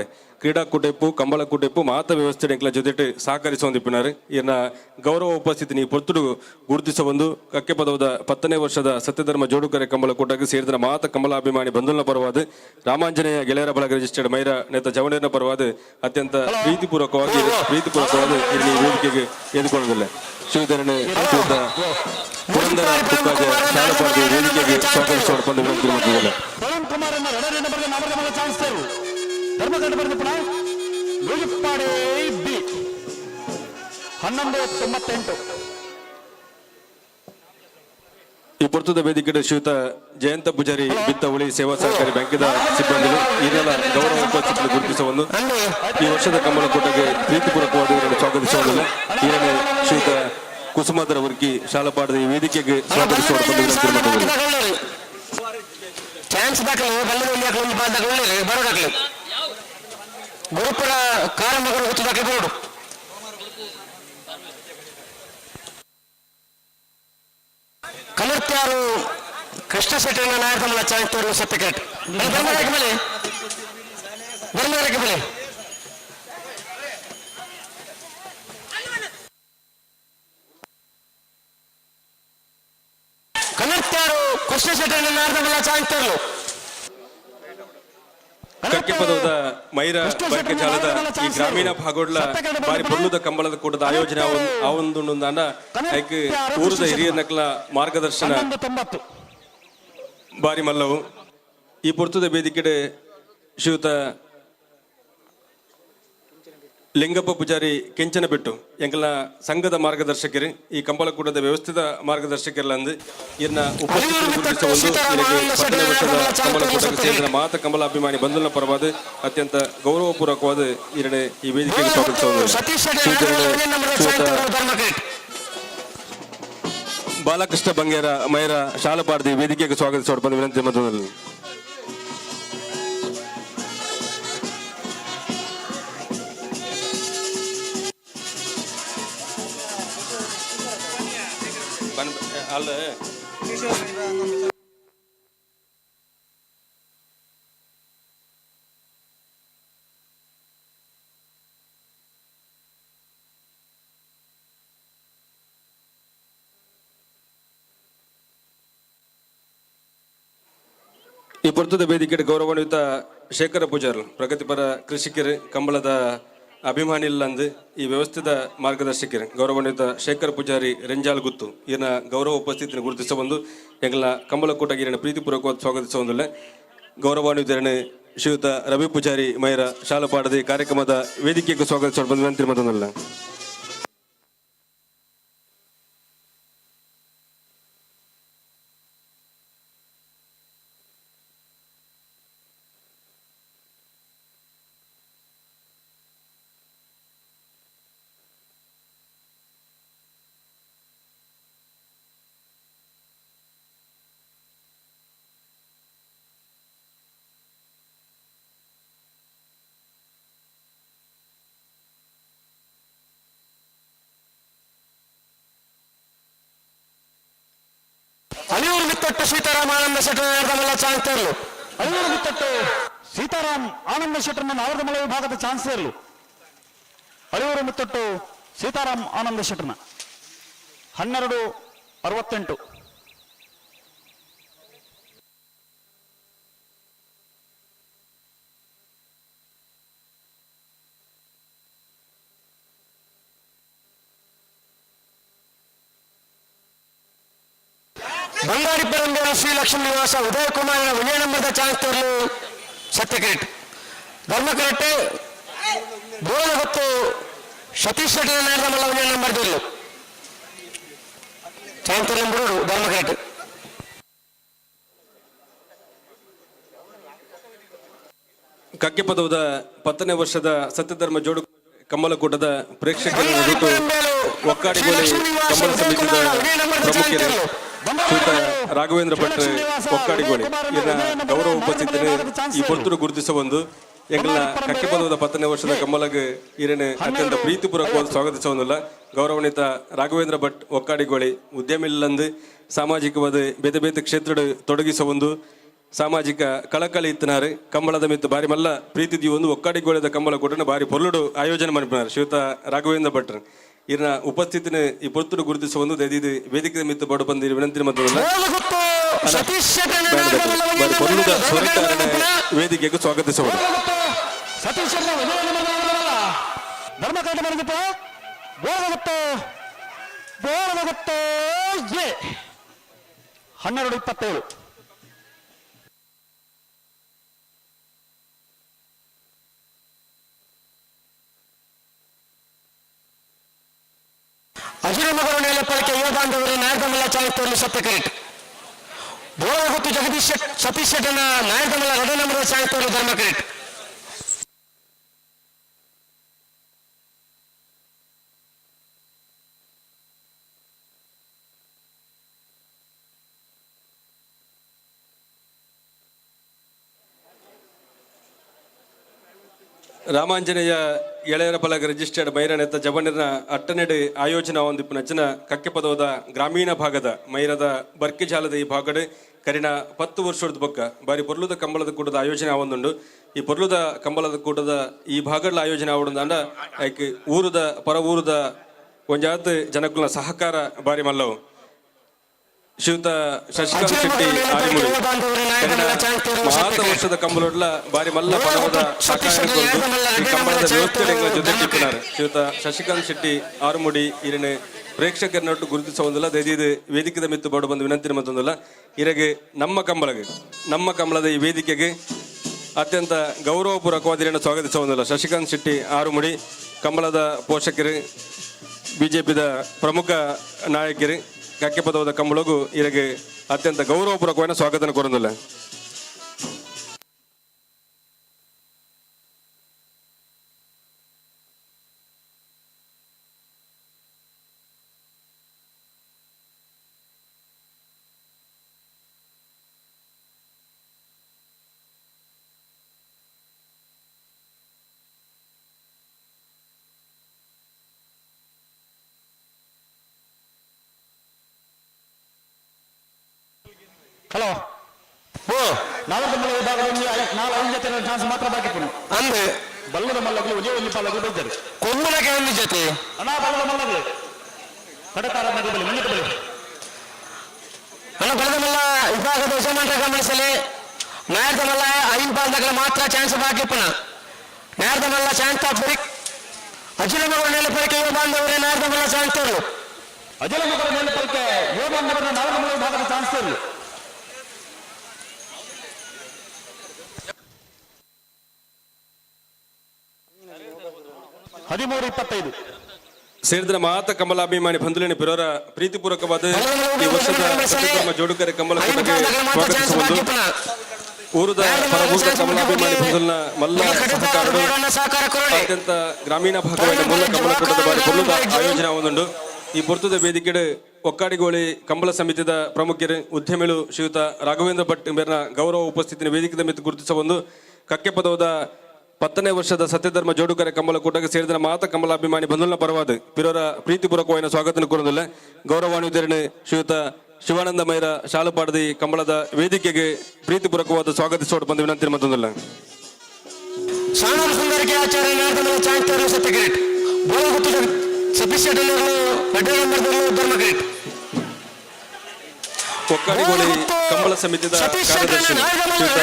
ಕ್ರೀಡಾಕೂಟೆಪ್ಪು ಕಂಬಳಕೂಟೆಪ್ಪು ಮಾತ ವ್ಯವಸ್ಥೆ ಎಂಕಲ ಜೊತೆಟ್ಟು ಸಹಕರಿಸುವಂದಿಪ್ಪಿನಾರು ಇನ್ನ ಗೌರವ ಉಪಸ್ಥಿತಿ ನೀ ಪೊರ್ತುಡು ಗುರುತಿಸ ಒಂದು ಕಕ್ಕೆ ಪದವದ 10ನೇ ವರ್ಷದ ಸತ್ಯಧರ್ಮ ಜೋಡುಕರೆ ಕಂಬಳಕೂಟಕ್ಕೆ ಸೇರಿದ ಮಾತ ಕಂಬಲಾಭಿಮಾನಿ ಬಂಧುನ ಪರವಾದ ರಾಮಾಂಜನೇಯ ಗೆಳೆಯರ ಬಳಗ ರಿಜಿಸ್ಟರ್ಡ್ ಮೈರ ನೇತ ಜವಣೇರನ ಪರವಾದ ಅತ್ಯಂತ ಪ್ರೀತಿಪೂರ್ವಕವಾಗಿ ಇಲ್ಲಿ ವೇದಿಕೆಗೆ ಎದುಕೊಳ್ಳುವುದಿಲ್ಲ ಶ್ರೀಧರನೆ ಶ್ರೀಯುತ ಪುರಂದರ ತುಕ್ಕಾಜ ಶಾಲಪಾಡಿ ವೇದಿಕೆಗೆ ಸ್ವಾಗತಿಸೋಣ ಬಂದು ವಿನಂತಿ ಮಾಡುತ್ತಿಲ್ಲ. ಪವನ್ ಕುಮಾರ್ ಅನ್ನ ರಣರೇನ ಬರೆದ ನವರಮಲ ಚಾನ್ಸರು ಧರ್ಮಗಂಡ ಬರೆದ ಪುನಃ ವೇದಿಪಾಡೆ ಬಿ 1198. ಈ ಪೊರ್ತದ ವೇದಿಕೆ ಶ್ರೀಯುತ ಜಯಂತ ಪೂಜಾರಿ ಬಿತ್ತ ಉಳಿ ಸೇವಾ ಸಹಕಾರಿ ಬ್ಯಾಂಕಿನ ಸಿಬ್ಬಂದಿಗಳು ಈನೆಲ್ಲ ಗೌರವ ಉಪಸ್ಥಿತಿ ಗುರುತಿಸುವುದು ಈ ವರ್ಷದ ಕಂಬಳಕೂಟಕ್ಕೆ ಪ್ರೀತಿಪೂರ್ವಕವಾದ ಸ್ವಾಗತಿಸುವುದಿಲ್ಲ. ಈರನೇ ಶ್ರೀಯುತ ಕುಸುಮಾಧರ ವರ್ಗಿ ಶಾಲಪಾಡದ ಈ ವೇದಿಕೆಗೆ ಸ್ವಾಗತಿಸುವ ಚಾನ್ಸ್ ದಾಖಲೆ ಬರೋದಾಗಲಿ ಗುರುಪುರ ಕಾರಮಗರು ಹುಚ್ಚದಾಗಲಿ ಬೋರ್ಡು ಕಲರ್ತ್ಯಾರು ಕೃಷ್ಣ ಶೆಟ್ಟರನ್ನ ನಾಯಕಮಲ್ಲ ಚಾಂತೂರು ಸತ್ಯಕೇಟ್ ಧರ್ಮರಾಜ ಬೆಲೆ ಕಲರ್ತ್ಯಾರು ಕೃಷ್ಣ ಶೆಟ್ಟರನ್ನ ನಾಯಕಮಲ್ಲ ಚಾಂತೂರು ಕಕ್ಕೆ ಪದದ ಮೈರ ಬಳಕೆ ಜಾಲದ ಈ ಗ್ರಾಮೀಣ ಭಾಗೋಡ್ಲ ಬಾರಿ ಪೊರ್ಲುದ ಕಂಬಳದ ಕೂಟದ ಆಯೋಜನೆ ಆ ಒಂದು ಊರದ ಹಿರಿಯ ನಕಲ ಮಾರ್ಗದರ್ಶನ ಬಾರಿ ಮಲ್ಲವು ಈ ಪೊರ್ತುದ ವೇದಿಕೆ ಶ್ರೀಯುತ ಲಿಂಗಪ್ಪ ಪೂಜಾರಿ ಕೆಂಚನಬೆಟ್ಟು ಎಂಕಲ್ನ ಸಂಘದ ಮಾರ್ಗದರ್ಶಕರು ಈ ಕಂಬಳಕೂಟದ ವ್ಯವಸ್ಥಿತ ಮಾರ್ಗದರ್ಶಕರಲ್ಲಂದು ಇನ್ನ ಉಪಸ್ಥಿತಿ ಗುರುತಿಸುವುದು 10ನೇ ವರ್ಷದ ಕಂಬಳಕೂಟಕ್ಕೆ ಸೇರಿದ ಮಾತ ಕಂಬಲಾಭಿಮಾನಿ ಬಂಧುನ ಪರವಾದ ಅತ್ಯಂತ ಗೌರವಪೂರ್ವಕವಾದ ಈ ವೇದಿಕೆಗೆ ಸ್ವಾಗತಿಸುವುದು. ಬಾಲಕೃಷ್ಣ ಬಂಗೇರ ಮೈರ ಶಾಲಪಾಡ್ದಿ ವೇದಿಕೆಗೆ ಸ್ವಾಗತಿಸೋಣ ಬಂದ ವಿನಂತಿ ಮಧ್ಯದಲ್ಲಿ ಅಲ್ಲ ಈ ಪೊರ್ತದ ವೇದಿಕೆ ಗೌರವಾನ್ವಿತ ಶೇಖರ ಪೂಜಾರ್ ಪ್ರಗತಿಪರ ಕೃಷಿಕರು ಕಂಬಳದ ಅಭಿಮಾನಿ ಇಲ್ಲಂದು ಈ ವ್ಯವಸ್ಥಿತ ಮಾರ್ಗದರ್ಶಕರು ಗೌರವಾನ್ವಿತ ಶೇಖರ್ ಪೂಜಾರಿ ರೆಂಜಾಲ್ ಗುತ್ತು ಈನ ಗೌರವ ಉಪಸ್ಥಿತಿಯನ್ನು ಗುರುತಿಸ ಒಂದು ಎಂಗಳ ಕಂಬಳಕೂಟಕ್ಕೆ ಈರನ್ನು ಪ್ರೀತಿಪೂರ್ವಕವಾದ ಸ್ವಾಗತಿಸುವುದಿಲ್ಲ. ಗೌರವಾನ್ವಿತರನ್ನು ಶ್ರೀಯುತ ರವಿ ಪೂಜಾರಿ ಮೈರ ಶಾಲಪಾಡದ ಕಾರ್ಯಕ್ರಮದ ವೇದಿಕೆಗೆ ಸ್ವಾಗತಿಸೋಣ ಬಂದ ವಿನಂತಿ ಮತ್ತೊಂದಲ್ಲ. ಅಳಿಯೂರು ಮಿತ್ತಟ್ಟು ಸೀತಾರಾಮ ಆನಂದ ಶೆಟ್ಟರ್ನ ಚಾನ್ಸರ್ಲು ಅಳಿಯೂರು ಮಿತ್ತಟ್ಟು ಸೀತಾರಾಮ್ ಆನಂದ ಶೆಟ್ಟರ್ನ ನಾವರ್ಧಮಲ ವಿಭಾಗದ ಚಾನ್ಸಲರ್ಲು ಅಳಿಯೂರು ಮಿತ್ತಟ್ಟು ಸೀತಾರಾಮ್ ಆನಂದ ಶೆಟ್ಟರ್ನ 1268. ಬಂಗಾರಿ ಪರಂಬೇರು ಶ್ರೀ ಲಕ್ಷ್ಮೀ ನಿವಾಸ ಉದಯ ಕುಮಾರನ ವಿಜಯ ನಂಬರದ ಚಾನ್ಸರ್ಲು ಸತ್ಯಕೇಟ್ ಧರ್ಮಕರಟ್ಟೆ ಬೋಳ ಹೊತ್ತು ಸತೀಶ್ ಶೆಟ್ಟರ ನಾಯಕಮಲ್ಲ ವಿಜಯ ನಂಬರ್ದಿರ್ಲು ಚಾನ್ಸರ್ ನಂಬರು ಧರ್ಮಕರಟ್ಟೆ. ಕಕ್ಕೆ ಪದವದ 10ನೇ ವರ್ಷದ ಸತ್ಯಧರ್ಮ ಜೋಡು ಕಂಬಳಕೂಟದ ಪ್ರೇಕ್ಷಕರ ಜೊತೆ ಒಕ್ಕಾಡಿಗೋಲಿ ಕಂಬಳ ಸಮಿತಿಯ ಪ್ರಮುಖರು ಶ್ರೀಯುತ ರಾಘವೇಂದ್ರ ಭಟ್ ಒಕ್ಕಾಡಿಗೋಲಿ ಇದರ ಗೌರವ ಉಪಸ್ಥಿತಿಯನ್ನು ಈ ಪೊರ್ತುಡು ಗುರುತಿಸ ಒಂದು ಎಂಗಳ ಕಕ್ಕೆ ಪದವದ 10ನೇ ವರ್ಷದ ಕಮ್ಮಲಗ್ ಇರನೆ ಅತ್ಯಂತ ಪ್ರೀತಿಪೂರ್ವಕವಾದ ಸ್ವಾಗತಿಸುವುದಿಲ್ಲ. ಗೌರವಾನ್ವಿತ ರಾಘವೇಂದ್ರ ಭಟ್ ಒಕ್ಕಾಡಿಗೋಳಿ ಉದ್ಯಮಿಲ್ಲಂದು ಸಾಮಾಜಿಕವಾದ ಬೇತೆ ಬೇತೆ ಕ್ಷೇತ್ರ ತೊಡಗಿಸುವುದು ಸಾಮಾಜಿಕ ಕಳಕಳಿ ಇತ್ತಿನಾರು ಕಂಬಳದ ಮಿತ್ತು ಬಾರಿ ಮಲ್ಲ ಪ್ರೀತಿ ಒಂದು ಒಕ್ಕಾಡಿಗೋಳದ ಕಂಬಳ ಕೊಟ್ಟನ ಬಾರಿ ಪೊರ್ಲುಡು ಆಯೋಜನೆ ಮಾಡಿಬಿನಾರು ಶ್ರೀಯುತ ರಾಘವೇಂದ್ರ ಭಟ್ರು ಇರ್ನ ಉಪಸ್ಥಿತಿನ ಈ ಪೊರ್ತುಡು ಗುರುತಿಸುವ ಒಂದು ದೈದಿದು ವೇದಿಕೆ ಮಿತ್ತು ಬಡು ಬಂದಿರು ವಿನಂತಿ ಮತ್ತಲ್ಲ ಬಾರಿ ಪೊರ್ಲುದ ಸ್ವರಕಾರಣ ವೇದಿಕೆಗೆ ಸ್ವಾಗತಿಸುವುದು. ಧರ್ಮಕಾಂಡ ಮಾಡಿದಪ್ಪ ಬೋಳಗುತ್ತೋ ಬೋಳಗುತ್ತೋ 12:27 ಅಜಿರಮಗರ ನೇಲಪಲಿಕೆ ಯುವ ಬಾಂಧವರು ನಾಯಕಮಲ್ಲ ಚಾಲಕರು ಸತ್ಯಕರಿಟ್ ಬೋಳಗುತ್ತು ಜಗದೀಶ್ ಸತೀಶ್ ಶೆಟ್ಟನ ನಾಯಕಮಲ್ಲ ರಡನಮರ ಚಾಲಕರು ಧರ್ಮಕರಿಟ್ ರಾಮಾಂಜನೇಯ ಎಳೆಯರ ಫಲಕ ರಿಜಿಸ್ಟರ್ಡ್ ಮೈರನೆತ್ತ ಜವನಿರ್ನ ಅಟ್ಟನೆಡು ಆಯೋಜನಾ ಒಂದಿಪ್ಪು ನಚ್ಚನ ಕಕ್ಕೆ ಪದವದ ಗ್ರಾಮೀಣ ಭಾಗದ ಮೈರದ ಬರ್ಕಿ ಜಾಲದ ಈ ಭಾಗಡ್ ಕರಿನ 10 ವರ್ಷದ ಬೊಕ್ಕ ಬಾರಿ ಪೊರ್ಲುದ ಕಂಬಳದ ಕೂಟದ ಆಯೋಜನೆ ಆವೊಂದುಂಡು. ಈ ಪೊರ್ಲುದ ಕಂಬಳದ ಕೂಟದ ಈ ಭಾಗಡ್ಲ ಆಯೋಜನೆ ಆವೊಂದು ಅಂಡ ಐಕ್ ಊರುದ ಪರ ಊರುದ ಒಂಜಾತ್ ಜನಕ್ಕುಲ ಸಹಕಾರ ಬಾರಿ ಮಲ್ಲವು. ಶ್ರೀಯುತ ಶಶಿಕಾಂತ್ ಶೆಟ್ಟಿ ಆರಿಮುಡಿ ಮಾತ ವರ್ಷದ ಕಂಬಳೊಡ್ಲ ಬಾರಿ ಮಲ್ಲ ಪದವದ ಸಹಕಾರ ಈ ಕಂಬಳದ ವ್ಯವಸ್ಥೆ ಜೊತೆ ಟಿಪ್ಪಿನಾರು ಶ್ರೀಯುತ ಶಶಿಕಾಂತ್ ಶೆಟ್ಟಿ ಆರುಮುಡಿ ಇರನೆ ಪ್ರೇಕ್ಷಕರನ್ನೊಟ್ಟು ಗುರುತಿಸುವುದಿಲ್ಲ ದಯದಿದು ವೇದಿಕೆದ ಮಿತ್ತು ಬಡು ಬಂದು ವಿನಂತಿ ಮತ್ತೊಂದಿಲ್ಲ ಇರಗೆ ನಮ್ಮ ಕಂಬಳದ ಈ ವೇದಿಕೆಗೆ ಅತ್ಯಂತ ಗೌರವಪೂರ್ವಕವಾದ ಸ್ವಾಗತಿಸುವುದಿಲ್ಲ. ಶಶಿಕಾಂತ್ ಶೆಟ್ಟಿ ಆರುಮುಡಿ ಕಂಬಳದ ಪೋಷಕರು ಬಿಜೆಪಿದ ಪ್ರಮುಖ ನಾಯಕರು ಕಕ್ಕೆ ಪದವದ ಕಂಬಳಗೂ ಇರಗೆ ಅತ್ಯಂತ ಗೌರವಪೂರ್ವಕವಾದ ಸ್ವಾಗತ ಕೋರುವುದಿಲ್ಲ. ಹಲೋ ಓ ನಾಲ್ಕು ಮಲ್ಲ ವಿಭಾಗದಲ್ಲಿ 4 ಜೊತೆ ಚಾನ್ಸ್ ಮಾತ್ರ ಬಾಕಿ ಅಂದ್ರೆ ಬಲ್ಲದ ಮಲ್ಲಗಳು ಒಂದು ಪಾಲಗಳು ಬೈತಾರೆ ಕೊಮ್ಮಲಗೆ ಒಂದು ಜೊತೆ ಅಣ್ಣ ಬಲ್ಲದ ಮಲ್ಲಗಳು ಕಡಕಾರ ಬಳಿ ಮಣ್ಣು ಬಳಿ ಅಣ್ಣ ಬಲ್ಲದ ಮಲ್ಲ ವಿಭಾಗದ ಯಜಮಾನರ ಗಮನಿಸಲಿ ನಾಯಕ ಮಲ್ಲ 5 ಪಾಲಗಳ ಮಾತ್ರ ಚಾನ್ಸ್ ಬಾಕಿ ಪುನಃ ನಾಯಕ ಮಲ್ಲ ಚಾನ್ಸ್ ಆಫ್ರಿ ಅಜಿರಮಗರ ನೇಲಪಲಿಕೆ ಯುವ ಬಾಂಧವರೇ ನಾಯಕ ಮಲ್ಲ ಚಾನ್ಸ್ ತೋರು ಅಜಿರಮಗರ ನೇಲಪಲಿಕೆ ಯುವ ಬಾಂಧವರ 4 ಮಲ್ಲ ವಿಭಾಗದ ಚಾನ್ಸ್ ತೋರು 13:25 ಸೇರಿದ ಮಾತ ಕಮಲಾಭಿಮಾನಿ ಬಂಧುಲಿನ ಪಿರೋರ ಪ್ರೀತಿಪೂರ್ವಕವಾದ ಈ ವರ್ಷದ ಸತ್ಯಧರ್ಮ ಜೋಡುಕರೆ ಕಂಬಳ ಕೂಟಕ್ಕೆ ಸ್ವಾಗತಿಸುವುದು. ಊರದ ಪರಭೂತ ಕಮಲಾಭಿಮಾನಿ ಬಂಧುಲಿನ ಮಲ್ಲ ಸಹಕಾರರು ಅತ್ಯಂತ ಗ್ರಾಮೀಣ ಭಾಗವಾದ ಮೂಲ ಕಂಬಳ ಕೂಟದ ಬಾರಿ ಪೊರ್ಲುದ ಆಯೋಜನೆ ಆವೊಂದುಂಡು. ಈ ಪೊರ್ತುದ ವೇದಿಕೆಡ್ ಒಕ್ಕಾಡಿಗೋಳಿ ಕಂಬಳ ಸಮಿತಿದ ಪ್ರಮುಖರು ಉದ್ಯಮಿಗಳು ಶ್ರೀಯುತ ರಾಘವೇಂದ್ರ ಭಟ್ ಮೇರ್ನ ಗೌರವ ಉಪಸ್ಥಿತಿನ ವೇದಿಕೆದ ಮಿತ್ತು ಗುರುತಿಸುವುದು. ಕಕ್ಕೆ ಪದವದ 10ನೇ ವರ್ಷದ ಸತ್ಯಧರ್ಮ ಜೋಡುಕರೆ ಕಂಬಳ ಕೂಟಕ್ಕೆ ಸೇರಿದ ಮಾತ ಕಮಲಾಭಿಮಾನಿ ಬಂಧುಲ್ನ ಪರವಾದ ಪಿರೋರ ಪ್ರೀತಿಪೂರ್ವಕವಾದ ಸ್ವಾಗತ ಕೋರುವುದಿಲ್ಲ. ಗೌರವಾನ್ವಿತರನ್ನು ಶ್ರೀಯುತ ಶಿವಾನಂದ ಮೈರ ಶಾಲುಪಾಡದಿ ಕಂಬಳದ ವೇದಿಕೆಗೆ ಪ್ರೀತಿಪೂರ್ವಕವಾದ ಸ್ವಾಗತಿಸೋಡು ಬಂದು ವಿನಂತಿ ಮತ್ತೊಂದಿಲ್ಲ. ಒಕ್ಕಾಡಿಗೋಳಿ ಕಂಬಳ ಸಮಿತಿದ ಕಾರ್ಯದರ್ಶಿ ಶ್ರೀಯುತ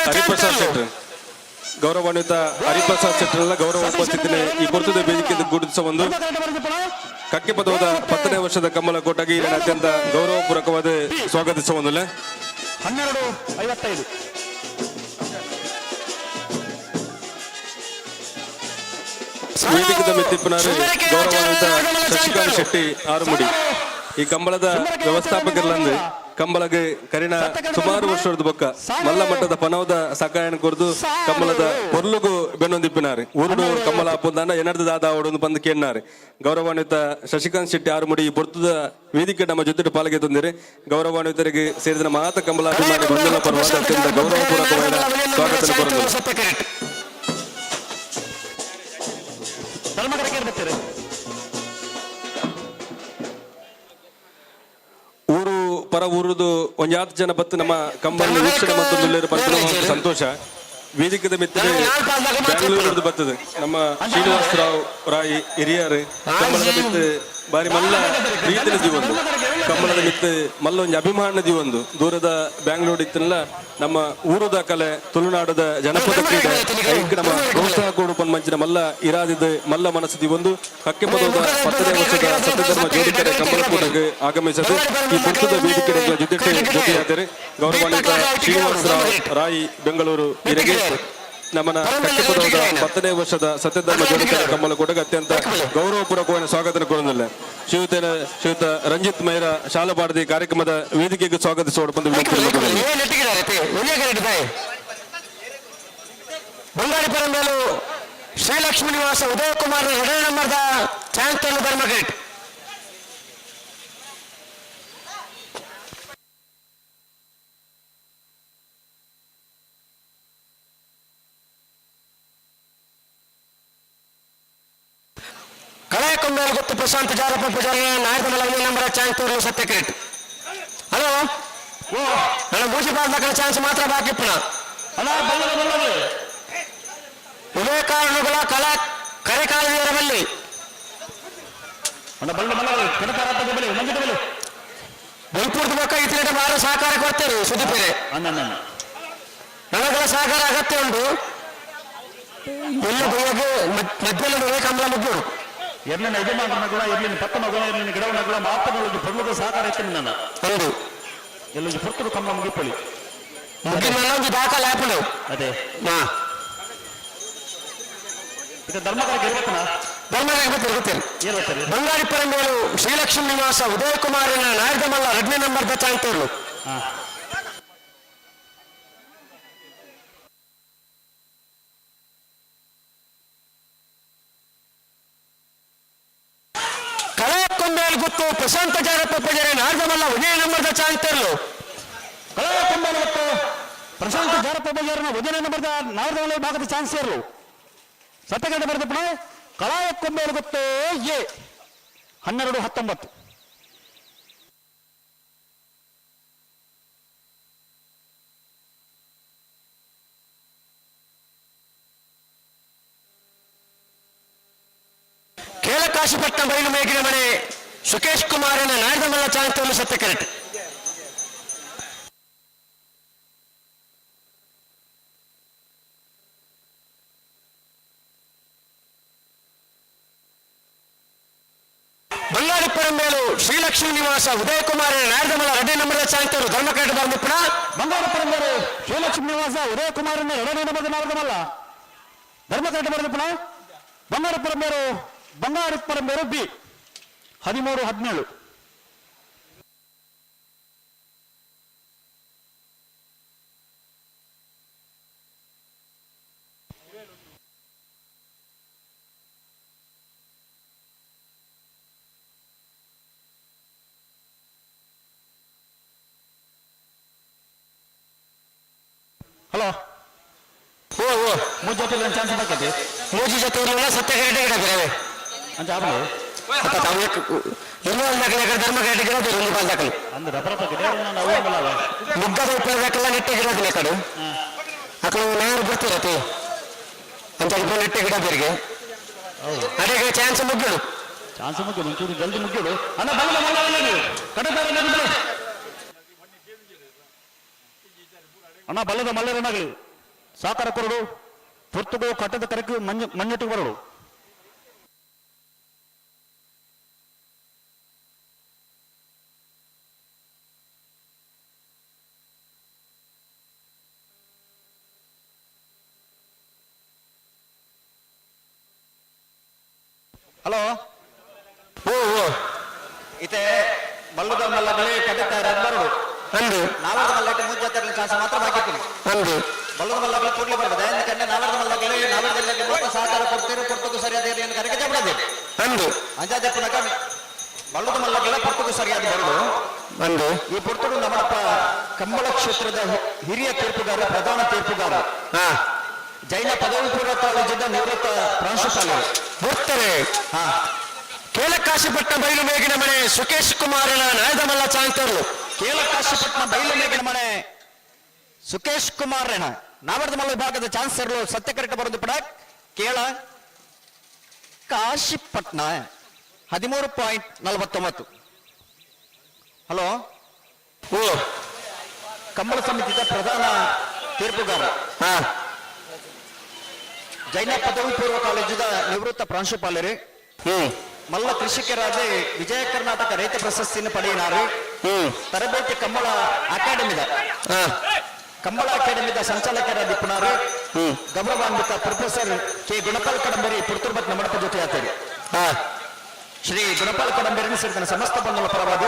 ಹರಿಪ್ರಸಾದ್ ಶೆಟ್ಟರ್ ಗೌರವಾನ್ವಿತ ಹರಿಪ್ರಸಾದ್ ಶೆಟ್ಟರ್ನ ಗೌರವ ಉಪಸ್ಥಿತಿನ ಈ ಪೊರ್ತುದ ವೇದಿಕೆಯಿಂದ ಗುರುತಿಸುವ ಒಂದು ಕಕ್ಕೆ ಪದವದ 10ನೇ ವರ್ಷದ ಕಂಬಳ ಕೂಟಕ್ಕೆ ಇದನ್ನು ಅತ್ಯಂತ ಗೌರವಪೂರ್ವಕವಾದ ಸ್ವಾಗತಿಸುವುದಿಲ್ಲ. 12:55 ವೇದಿಕೆದ ಮೆತ್ತಿಪ್ಪನಾರು ಗೌರವಾನ್ವಿತ ಶಶಿಕಾಂತ್ ಶೆಟ್ಟಿ ಆರುಮುಡಿ ಈ ಕಂಬಳದ ವ್ಯವಸ್ಥಾಪಕರ್ಲಂದು ಕಂಬಳಗೆ ಕರಿನ ಸುಮಾರು ವರ್ಷದ ಬೊಕ್ಕ ಮಲ್ಲ ಮಟ್ಟದ ಪನವದ ಸಕಾಯನ ಕೊರದು ಕಂಬಳದ ಪೊರ್ಲುಗು ಬೆನ್ನೊಂದಿಪ್ಪಿನಾರು ಊರುಡು ಕಂಬಳ ಪುಂದಾನ ಎನರ್ದ ದಾದ ಅವಡೊಂದು ಬಂದು ಕೇಳಿನಾರು. ಗೌರವಾನ್ವಿತ ಶಶಿಕಾಂತ್ ಶೆಟ್ಟಿ ಆರುಮುಡಿ ಈ ಪೊರ್ತುದ ವೇದಿಕೆ ನಮ್ಮ ಜೊತೆ ಪಾಲ್ಗೆ ತಂದಿರಿ. ಗೌರವಾನ್ವಿತರಿಗೆ ಸೇರಿದ ಮಾತ ಕಂಬಳ ಅಭಿಮಾನಿ ಬಂಧುಗಳ ಪರವಾದ ಅತ್ಯಂತ ಗೌರವಪೂರ್ವಕವಾದ ಸ್ವಾಗತ ಕೋರುವುದು. ಪರ ಊರುದು ಒಂದ್ 10 ಜನ ಬತ್ತು ನಮ್ಮ ಕಂಬಳ ವೀಕ್ಷಣೆ ಮತ್ತು ಸಂತೋಷ ವೇದಿಕೆದ ಮಿತ್ತರೆ ಬೆಂಗಳೂರದ್ದು ಬರ್ತದೆ ನಮ್ಮ ಶ್ರೀನಿವಾಸರಾವ್ ರಾಯಿ ಹಿರಿಯರು ಕಂಬಳದ ಮಿತ್ತು ಬಾರಿ ಮಲ್ಲ ಪ್ರೀತಿನ ಜೀವೊಂದು ಕಂಬಳದ ಮಿತ್ತು ಮಲ್ಲ ಒಂಜಿ ಅಭಿಮಾನ ಜೀವೊಂದು ದೂರದ ಬ್ಯಾಂಗ್ಳೂರ್ ಇತ್ತಲ್ಲ ನಮ್ಮ ಊರದ ಕಲೆ ತುಳುನಾಡದ ಜನಪದ ಕ್ರೀಡೆ ನಮ್ಮ ಪ್ರೋತ್ಸಾಹ ಕೊಡು ಮಂಚಿನ ಮಲ್ಲ ಇರಾದಿದ್ದು ಮಲ್ಲ ಮನಸ್ಸು ಒಂದು ಕಕ್ಕೆ ಪದದ 10ನೇ ವರ್ಷದ ಸತ್ಯಧರ್ಮ ಜೋಡಿಕೆರೆ ಕಂಬಳಕೂಟಕ್ಕೆ ಆಗಮಿಸದು ಈ ಪುಸ್ತದ ವೇದಿಕೆಗಳ ಜೊತೆಯಾದರೆ ಗೌರವಾನ್ವಿತ ಶ್ರೀನಿವಾಸರಾವ್ ರಾಯಿ ಬೆಂಗಳೂರು ಹಿರಿಗೆ ನಮ್ಮನ ಕಟ್ಟೆಪದದ 10ನೇ ವರ್ಷದ ಸತ್ಯಧರ್ಮ ಜೋಡಿಕೆರೆ ಕಂಬಳಕೂಟಕ್ಕೆ ಅತ್ಯಂತ ಗೌರವಪೂರ್ವಕವಾದ ಸ್ವಾಗತ ಕೋರುವುದಿಲ್ಲ ಶ್ರೀಯುತ ರಂಜಿತ್ ಮೈರಾ ಶಾಲಾ ಕಾರ್ಯಕ್ರಮದ ವೇದಿಕೆಗೆ ಸ್ವಾಗತಿಸುವ ಬಂದು ಬಂಗಾಳಿ ಪರಂಬೇಲು ಶ್ರೀಲಕ್ಷ್ಮೀ ನಿವಾಸ ಉದಯಕುಮಾರ್ 2ನೇ ನಂಬರ್ದ ಚಾಂತಲ್ ಧರ್ಮಗೇಟ್ ಕಳೆಕೊಂಬೇಲು ಗೊತ್ತು ಪ್ರಶಾಂತ್ ಜಾರಪ್ಪ ಪೂಜಾರಿ ನಾಯಕಮಲ್ಲ 1ನೇ ನಂಬರ್ ಚಾಂತೂರು ಸತ್ಯಕ್ರೇಟ್ ಹಲೋ ನನ್ನ ಮೂಸಿ ಬಾರ್ದ ಚಾನ್ಸ್ ಮಾತ್ರ ಬಾಕಿ ಪುಣ ಉದಯ ಕಾರಣಗಳ ಕಲಾ ಕರೆಕಾಲದಲ್ಲಿ ಬೆಲ್ಪುರದ ಪಕ್ಕ ಇತರೆ ಬಾರ ಸಹಕಾರ ಕೊಡ್ತೇವೆ ಸುದೀಪೇರೆ ನನಗಳ ಸಹಕಾರ ಅಗತ್ಯ ಉಂಟು ಎಲ್ಲ ಬೈಯಗೆ ಮಧ್ಯದಲ್ಲಿ ಕಂಬಳ ಮುಗ್ಗರು ಎರ್ಲಿನ ಯಜಮಾನಗಳ ಎರ್ಲಿನ ಪತ್ತ ಮಗಳ ಎರ್ಲಿನ ಗಿಡವನಗಳ ಮಾತನಾಡಿ ಪ್ರಮುಖ ಸಹಕಾರ ಇತ್ತು ನನ್ನ ಹೌದು ಎಲ್ಲೊಂದು ಪುರ್ತರು ಕಂಬಳ ಮುಗಿಪಳಿ ಮುಗಿನ ಒಂದು ದಾಖಲೆ ಹಾಪಲು ಅದೇ ಈಗ ಧರ್ಮಕಾರಕ್ಕೆ ಇರ್ಬೇಕನ ಬಂಗಾಳಿ ಪರಂಬೇಲು ಶ್ರೀಲಕ್ಷ್ಮೀ ನಿವಾಸ ಉದಯಕುಮಾರಿನ ನಾಯಕಮಲ್ಲ 2ನೇ ನಂಬರ್ದ ಚಾಂತೂರು ಕಳೆಕೊಂಬೇಲು ಗೊತ್ತು ಪ್ರಶಾಂತ ಜಾರಪ್ಪ ಪೂಜಾರಿ ನಾಯಕಮಲ್ಲ 1ನೇ ನಂಬರ್ದ ಚಾಂತೂರು ಕಳೆಕೊಂಬೇಲು ಗೊತ್ತು ಪ್ರಶಾಂತ ಜಾರಪ್ಪ ಪೂಜಾರಿನ 1ನೇ ನಂಬರ್ದ ನಾಯಕಮಲ್ಲ ಭಾಗದ ಚಾನ್ಸರ್ಲು ಸತ್ಯಗಂಡ ಬರೆದ ಪುನಃ ಕಳಾಯಕ್ಕೊಂಬೇಲು ಗೊತ್ತು ಎ 12-19 ಕೇಳಕಾಶಿಪಟ್ಟಣ ಬಯಲು ಮೇಗಿನ ಮನೆ ಸುಕೇಶ್ ಕುಮಾರನ ನಾಯಕಮಲ್ಲ ಚಾಂತೂರು ಸತ್ಯಕರೆಟ್ ಬಂಗಾಳಿ ಪರಂಬೇಲು ಶ್ರೀಲಕ್ಷ್ಮೀ ನಿವಾಸ ಉದಯಕುಮಾರನ ನಾಯಕಮಲ್ಲ 2ನೇ ನಂಬರ್ದ ಚಾಂತೂರು ಧರ್ಮಕರೆಟ್ ಬಂದು ಪುನಃ ಬಂಗಾಳಿ ಪರಂಬೇಲು ಶ್ರೀಲಕ್ಷ್ಮೀ ನಿವಾಸ ಉದಯಕುಮಾರನ 2ನೇ ನಂಬರ್ದ ನಾಯಕಮಲ್ಲ ಧರ್ಮಕರೆಟ್ ಬರೆದ ಪುನಃ ಬಂಗಾಳಿ ಪರಂಬೇರು ಬಿ 13-17 ಹಲೋ ಮೂರು ಜೊತೆ ಚಾನ್ಸ್ ಬೇಕೈತಿ ಮೂಜಿ ಜೊತೆ ಸತ್ಯಕರೆಟ್ ಗಿಡಬೇರೆ ಅಂತ ಆಮೇಲೆ ಇನ್ನೂ ಒಂದು ಧರ್ಮಕರೆಟ್ ಗಿಡಬೇರು ಒಂದು ಬಾಲ್ದಾಕಲು ಅಂದ್ ರಪರಪ ಗಿಡ ಮುಗ್ಗದ ಉಪಯೋಗಕ್ಕೆಲ್ಲ ನೆಟ್ಟೆ ಗಿಡದಿಲ್ಲ ಕಡು ಅಕ್ಕಳು ನಾನು ಬರ್ತೀರತಿ ಅಂತ ನೆಟ್ಟೆ ಗಿಡ ಬೇರಿಗೆ ಅದೇ ಚಾನ್ಸ್ ಮುಗ್ಗಿಡು ಚಾನ್ಸ್ ಮುಗಿದು ಒಂಚೂರು ಜಲ್ದಿ ಮುಗಿಡು ಅಣ್ಣ ಅಣ್ಣ ಬಲ್ಲದ ಮಲ್ಲರಣ್ಣಗಳು ಸಾಕಾರ ಕೊರಡು ಪುರ್ತುಗೋ ಕಟ್ಟದ ಕರೆಕು ಮಣ್ಣೆಟ್ಟಿಗೆ ಬರಡು ಹಲೋ ಇತೆ ಬಲ್ಲದ ಮಲ್ಲಗಳೇ ಕಟ್ಟುತ್ತಾರೆ ಬರಡು ಅಂದು ನಾವರದ ಮಲ್ಲಕ್ಕೆ ಮೂಜಾತರ ಚಾನ್ಸ್ ಮಾತ್ರ ಬಾಕಿ ಅಂದು ಬಲ್ಲದ ಮಲ್ಲಗಳು ಕೂಡಲೇ ಬರ್ತದೆ ಯಾಕಂದ್ರೆ ನಾವರದ ಮಲ್ಲಗಳೇ ನಾವರದಲ್ಲಿ ಮಾತ್ರ ಸಹಕಾರ ಕೊಡ್ತೀರಿ ಪುರ್ತುಗು ಸರಿಯಾದ ಏನು ಕರೆಗೆ ಜಬಡದೆ ಅಂದು ಅಂಜಾದೆ ಪುನಕ ಬಲ್ಲದ ಮಲ್ಲಗಳ ಪುರ್ತುಗು ಸರಿಯಾದ ಬರಡು ಅಂದು ಈ ಪುರ್ತುಗು ನಮ್ಮಪ್ಪ ಕಂಬಳ ಕ್ಷೇತ್ರದ ಹಿರಿಯ ತೀರ್ಪುಗಾರ ಪ್ರಧಾನ ತೀರ್ಪುಗಾರ ಜೈನ ಪದವಿ ಪೂರ್ವ ಕಾಲೇಜಿನ ನಿವೃತ್ತ ಪ್ರಾಂಶುಪಾಲರು ಬರ್ತಾರೆ ಕೇಳಕಾಶಿಪಟ್ಟಣ ಬಯಲು ಮೇಗಿನ ಮನೆ ಸುಕೇಶ್ ಕುಮಾರನ ನಾಯಕಮಲ್ಲ ಚಾಂತರ್ಲು ಕೇಳ ಕಾಶಿಪಟ್ನ ಬೈಲಮೇಗಿನ ಮನೆ ಸುಕೇಶ್ ಕುಮಾರ್ ರೇಣ ನಾವರ್ದ ಮಲ್ಲ ವಿಭಾಗದ ಚಾನ್ಸಲರ್ ಸತ್ಯ ಕರೆಕ್ಟ್ ಬರೋದು ಪಡ ಕೇಳ ಕಾಶಿಪಟ್ನ 13.49. ಹಲೋ ಕಂಬಳ ಸಮಿತಿಯ ಪ್ರಧಾನ ತೀರ್ಪುಗಾರ ಜೈನ ಪದವಿ ಪೂರ್ವ ಕಾಲೇಜಿನ ನಿವೃತ್ತ ಪ್ರಾಂಶುಪಾಲರು ಮಲ್ಲ ಕೃಷಿಕರಾದ ವಿಜಯ ಕರ್ನಾಟಕ ರೈತ ಪ್ರಶಸ್ತಿಯನ್ನು ಪಡೆಯಿನಾರು ತರಬೇತಿ ಕಂಬಳ ಅಕಾಡೆಮಿದ ಸಂಚಾಲಕರಾದ ಪುನಾರು ಗೌರವಾನ್ವಿತ ಪ್ರೊಫೆಸರ್ ಕೆ ಗುಣಪಾಲ್ ಕಡಂಬರಿ ಪುರ್ತೂರ್ಬತ್ ನಮ್ಮಡಪ ಜೊತೆ ಆತರು ಶ್ರೀ ಗುಣಪಾಲ್ ಕಡಂಬರಿ ಸೇರಿದ ಸಮಸ್ತ ಬಂಧುಗಳ ಪರವಾದ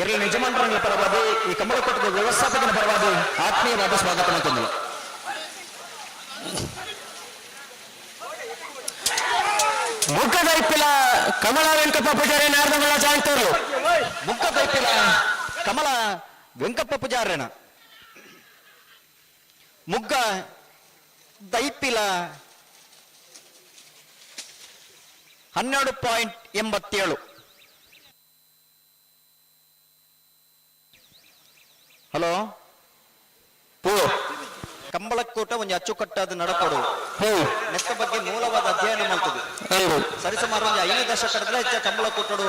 ಎರಡು ಯಜಮಾನರ ಪರವಾದ ಈ ಕಂಬಳಕೋಟದ ವ್ಯವಸ್ಥಾಪಕನ ಪರವಾದ ಆತ್ಮೀಯವಾದ ಸ್ವಾಗತ ತಂದಳು. ಮುಖದೈಪಿಲ ಕಮಲ ವೆಂಕಪ್ಪ ಪೂಜಾರಿ ನಾರದಮಲ್ಲ ಚಾಂತರು ಮುಖದೈಪಿಲ ಕಮಲ ವೆಂಕಪ್ಪ ಪೂಜಾರನ ಮುಗ್ಗ ದೈಪಿಲ 12.87. ಹಲೋ ಕಂಬಳಕ್ಕೋಟ ಒಂದು ಅಚ್ಚುಕಟ್ಟಾದ ನಡಪಡು ನೆತ್ತ ಬಗ್ಗೆ ಮೂಲವಾದ ಅಧ್ಯಯನ ಮಾಡ್ತದೆ ಸರಿಸುಮಾರು ಒಂದು 5 ದಶಕದಲ್ಲೇ ಹೆಚ್ಚ ಕಂಬಳಕ್ಕೋಟಡು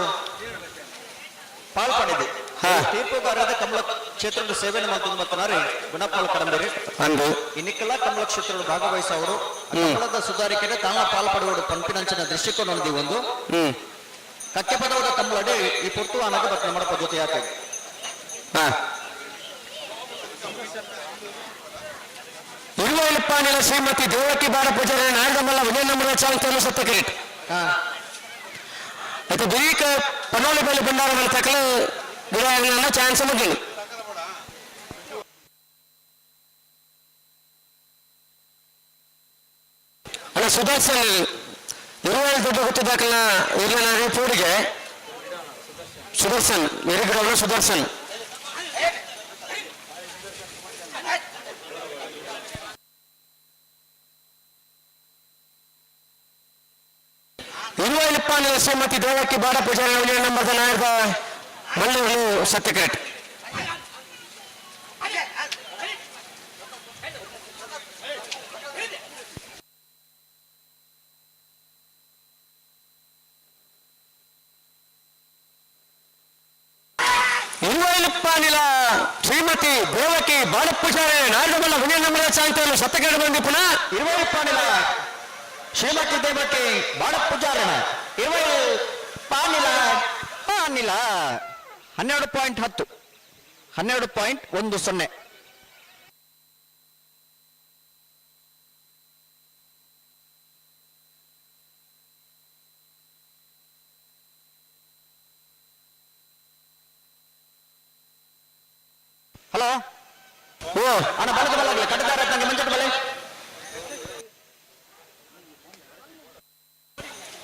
ಪಾಲ್ಪಡಿದೆ ತೀರ್ಪುಗಾರರ ಕಂಬಳ ಕ್ಷೇತ್ರದ ಸೇವೆಯನ್ನು ಮಾಡ್ತದೆ ಮತ್ತನಾರಿ ಗುಣಪಾಲ್ ಕಡಂಬರಿ ಇನ್ನಿಕ್ಕೆಲ್ಲ ಕಂಬಳ ಕ್ಷೇತ್ರದ ಭಾಗವಹಿಸ ಅವರು ಕಂಬಳದ ಸುಧಾರಿಕೆಗೆ ತಾವು ಪಾಲ್ಪಡುವುದು ಪಂಪಿನಂಚಿನ ದೃಷ್ಟಿಕೋನ ಹೊಂದಿ ಒಂದು ಕಕ್ಕೆ ಪದವಾದ ಕಂಬಳಡೆ ಈ ಪೊರ್ತು ಅನಗ ಬತ್ತ ಮಾಡಪ್ಪ ಜೊತೆ ಆಗ್ತದೆ. ಇರುವೈಲಪ್ಪಾನಿನ ಶ್ರೀಮತಿ ದೇವಕಿ ಬಾರ ಪೂಜಾರಿ ನಾರದಮಲ್ಲ ವಿಜಯ ನಮ್ಮರ ಚಾಂತರು ಸತ್ಯ ಕಿರೀಟ್ అయితే బీక పనోలిపల్లి బండారం మన తక్కలు గిరాయన ఛాన్స్ ముగిలి ಅಲ್ಲ ಸುದರ್ಶನ್ 20 ದುಡ್ಡು ಗೊತ್ತಿದ್ದಾಕಲ್ಲ ಇರಲಿಲ್ಲ ರಿಪೋರ್ಟ್ಗೆ ಸುದರ್ಶನ್ ಎರಿಗಿಡವಳು ಸುದರ್ಶನ್ ಇರುವೈಲಪ್ಪಾನಿನ ಶ್ರೀಮತಿ ದೇವಕಿ ಬಾಡ ಪೂಜಾರಿ ವಿಜಯ ನಂಬರ್ದ ನಾಯಕ ಮಲ್ಲೂರು ಸತ್ಯಕೇಟ್ ಇರುವೈಲಪ್ಪಾನಿಲ ಶ್ರೀಮತಿ ದೇವಕಿ ಬಾಡ ಪೂಜಾರಿ ನಾಯಕಮಲ್ಲ ವಿಜಯ ನಂಬರ್ ಸಾಂತರು ಸತ್ಯಕೇಟ್ ಬಂದಿ ಪುನಃ ಇರುವೈಲಪ್ಪಾನಿಲ ಶ್ರೀಮತಿ ದೇವಕಿ ಬಾಡ ಪೂಜಾರನ ಪಾನಿಲ 12.10 12.10. ಹಲೋ ಅಣ್ಣ ಬಲದ ಬಲಾಗ್ಲಿ ಕಟ್ಟದಾರ ತಂಗೆ ಮಂಚದ ಬಲೆ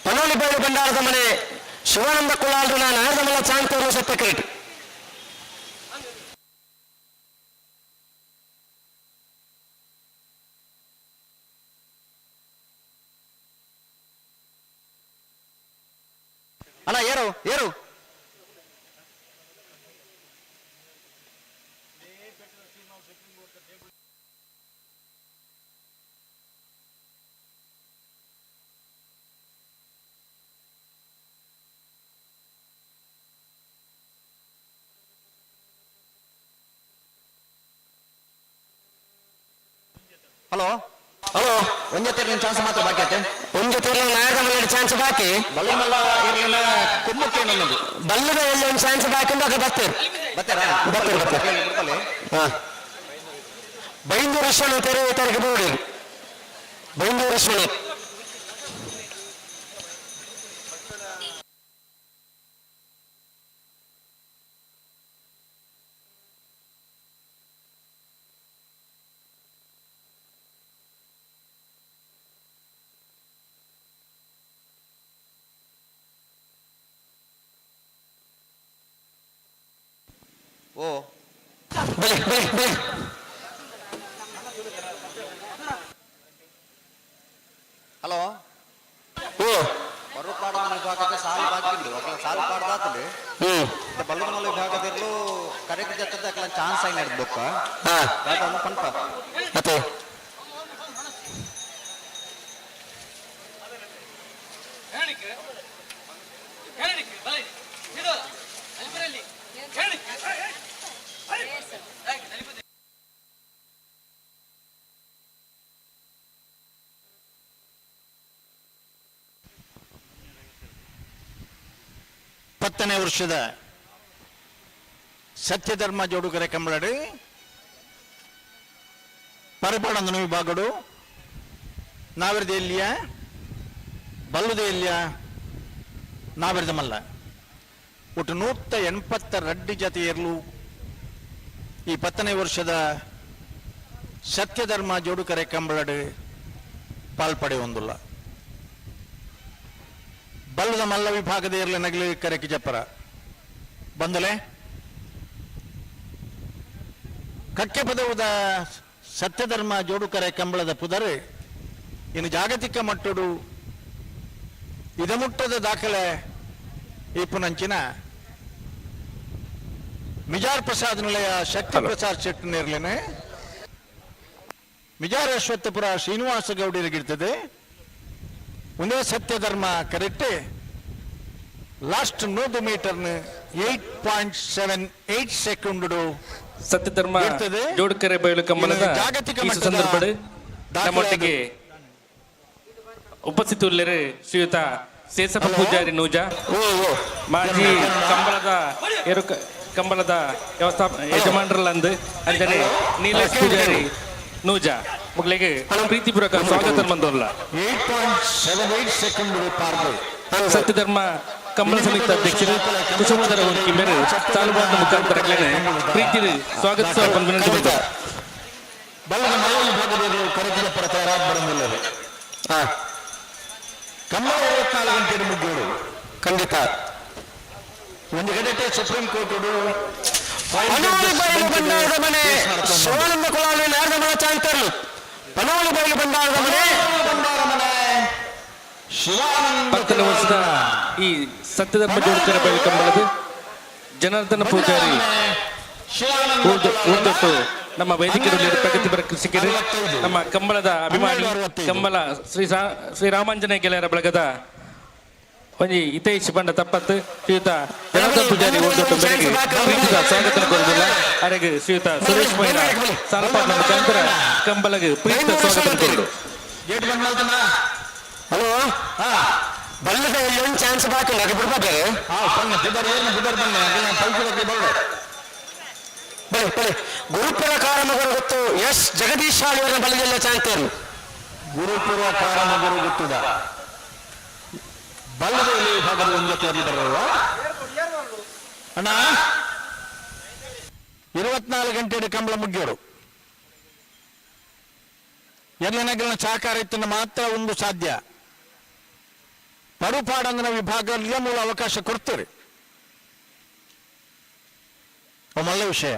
ಪನೋಲಿಬೈಲು ಭಂಡಾರದ ಮನೆ ಶಿವಾನಂದ ಕುಲಾಲ್ರನ ನಾರದಮಲ್ಲ ಚಾಂತೂರು ಸತ್ಯಕೇಟ್ ಅಣ್ಣ ಏರು ಏರು ಹಲೋ ಹಲೋ ಒಂದೇ ತೀರ್ಲಿನ ಚಾನ್ಸ್ ಮಾತ್ರ ಬಾಕಿ ಐತೆ ಒಂದು ತೀರ್ಲ ನಾರದಮಲ್ಲ ಚಾನ್ಸ್ ಬಾಕಿ ಬಲ್ಲಮಲ್ಲ ಇರ್ಲಿನ ಕುಮ್ಮಕ್ಕೆ ನನ್ನದು ಬಲ್ಲದ ಒಂದು ಚಾನ್ಸ್ ಬಾಕಿ ಅದು ಬರ್ತೀರಿ ಬರ್ತಾರಾ ಬರ್ತೀರಿ ಬೈಂದೂರು ವಿಶ್ವನ ತೆರೆಗೆ ನೋಡಿ ಬೈಂದೂರು ವಿಶ್ವನ ಓ ಬಲೆ ಬಲೆ ಬಲೆ ಹಲೋ ಓ ಬರುಪಾಡ ವಿಭಾಗದ ಸಾಲು ಬಾಕಿ ಸಾಲು ಪಾಡ್ದಾತಲ್ಲಿ ಬಲ್ಲದಮಲ್ಲ ವಿಭಾಗದಲ್ಲೂ ಜೊತೆ ಚಾನ್ಸ್ ಆಗಿ ನಡೆದ್ಬೇಕು ಪಂಪ ಮತ್ತೆ ಇಪ್ಪತ್ತನೇ ವರ್ಷದ ಸತ್ಯಧರ್ಮ ಜೋಡುಗರೆ ಕಂಬಳಡು ಪರಪಾಡಂದನ ವಿಭಾಗಡು ನಾವಿರದ ಎಲ್ಲಿಯ ಬಲ್ಲುದ ಎಲ್ಲಿಯ ನಾವಿರದ ಮಲ್ಲ ಒಟ್ಟು 182 ಜೊತೆ ಇರಲು ಈ 10ನೇ ವರ್ಷದ ಸತ್ಯಧರ್ಮ ಜೋಡುಕರೆ ಕಂಬಳಡು ಪಾಲ್ಪಡೆ ಹೊಂದಿಲ್ಲ ಬಲ್ಲದ ಮಲ್ಲ ವಿಭಾಗದ ಇರಲಿ ನಗಲಿ ಕರೆಕಿ ಜಪ್ಪರ ಬಂದಲೆ ಕಕ್ಕೆ ಪದವುದ ಸತ್ಯಧರ್ಮ ಜೋಡುಕರೆ ಕಂಬಳದ ಪುದರೆ ಇನ್ನು ಜಾಗತಿಕ ಮಟ್ಟಡು ಇದಮುಟ್ಟದ ದಾಖಲೆ ಈಪುನಂಚಿನ ಮಿಜಾರ್ ಪ್ರಸಾದ್ ನಿಲಯ ಶಕ್ತಿ ಪ್ರಸಾದ್ ಶೆಟ್ಟಿ ನೇರ್ಲೇನೆ ಮಿಜಾರ್ ಅಶ್ವತ್ಥಪುರ ಶ್ರೀನಿವಾಸ ಗೌಡಿಯರಿಗಿರ್ತದೆ ಒಂದೇ ಸತ್ಯಧರ್ಮ ಕರೆಕ್ಟ್ ಲಾಸ್ಟ್ 100 ಮೀಟರ್ 8.78 ಸೆಕೆಂಡ್ ಸತ್ಯಧರ್ಮ ಜೋಡುಕರೆ ಬಯಲು ಕಂಬಳದ ಈ ಸಂದರ್ಭದ ನಮ್ಮೊಟ್ಟಿಗೆ ಉಪಸ್ಥಿತರಿದ್ದರು ಶ್ರೀಯುತ ಶೇಷಪ್ಪ ಪೂಜಾರಿ ನೂಜ ಮಾಜಿ ಕಂಬಳದ ಯಜಮಾನರಲ್ಲಂದು ಅಂಜನೆ ನೀಲೇಶ್ ಪೂಜಾರಿ ನೂಜ ಮಕ್ಕಳಿಗೆ ಪ್ರೀತಿಪೂರ್ವಕ ಸ್ವಾಗತ ಬಂದವಲ್ಲ 8.78 ಸೆಕೆಂಡ್ ಸತ್ಯಧರ್ಮ ಕಂಬಳ ಸಮಿತಿ ಅಧ್ಯಕ್ಷರು ಕುಸುಮಧರ ಹುಡುಕಿ ಮೇರೆ ಸಾಲುಬಾದ ಮುಖಾಂತರ ಪ್ರೀತಿ ಸ್ವಾಗತ ವಿನಂತಿ ಮಾಡ್ತಾರೆ ಬಲ್ಲದ ಮಲ್ಲ ವಿಭಾಗದಲ್ಲಿ ಕರೆದಿನ ಪ್ರಕಾರ ಬರಂದಿಲ್ಲದೆ ಕಂಬಳ 24 ಗಂಟೆ ಮುಗಿಯೋಡು ಖಂಡಿತ ಒಂದು ಗಂಟೆ ಸುಪ್ರೀಂ ಕೋರ್ಟ್ ಶಿವಾನಂದ ಕುಲಾಲಿ ನೇರದ ಮನ ಚಾಂತರ್ಲು ಪನೋಳಿ ಬಯಲು ಬಂಡಾರದ ಮನೆ 10ನೇ ವರ್ಷದ ಈ ಸತ್ಯಧರ್ಮ ಜೋಡುಕರೆ ಬಯಲು ಕಂಬಳದ ಜನಾರ್ದನ ಪೂಜಾರಿ ಊರ್ದೊಟ್ಟು ನಮ್ಮ ವೇದಿಕೆಯಲ್ಲಿ ಪ್ರಗತಿಪರ ಕೃಷಿಕರು ನಮ್ಮ ಕಂಬಳದ ಅಭಿಮಾನಿ ಕಂಬಳ ಶ್ರೀರಾಮಾಂಜನೇಯ ಗೆಳೆಯರ ಬಳಗದ ಒಂಜಿ ಹಿತೈಷಿ ಬಂಡ ತಪ್ಪತ್ತು ಶ್ರೀಯುತ ಜನಾರ್ದನ ಪೂಜಾರಿ ಊರ್ದೊಟ್ಟು ಬೆಳಗ್ಗೆ ಪ್ರೀತಿದ ಸ್ವಾಗತ ಕೊಡುವುದಿಲ್ಲ ಅವರಿಗೆ ಶ್ರೀಯುತ ಸುರೇಶ್ ಮೈನ ಸಾಲಪಾದ ಮುಖಾಂತರ ಕಂಬಳಗೆ ಪ್ರೀತಿದ ಸ್ವಾಗತ ಕೊಡುವುದು ಹಲೋ ಬಲ್ಲದ ಒಂದು ಚಾನ್ಸ್ ಬಾಕಿ ಬಿಡ್ಬೇಕು ಗುರುಪುರ ಕಾರಮಗರು ಗೊತ್ತು ಎಸ್ ಜಗದೀಶ್ ಶಾಲೆಯವರ ಬಲ್ಲದೆಲ್ಲ ಚಾಂತರು ಗುರುಪುರ ಕಾರಮಗರು ಗೊತ್ತದ ಬಲ್ಲದ ವಿಭಾಗದ ಒಂದು ಜೊತೆ ಬರಲ್ವ ಅಣ್ಣ 24 ಗಂಟೆ ಕಂಬಳ ಮುಗ್ಯೋರು ಎಲ್ಲನಗಳನ್ನ ಸಹಕಾರ ಇತ್ತು ಮಾತ್ರ ಒಂದು ಸಾಧ್ಯ ಪಡುಪಾಡಂದನ ವಿಭಾಗದ ಮೂಲ ಅವಕಾಶ ಕೊಡ್ತಾರೆ ಮಲ್ಲ ವಿಷಯ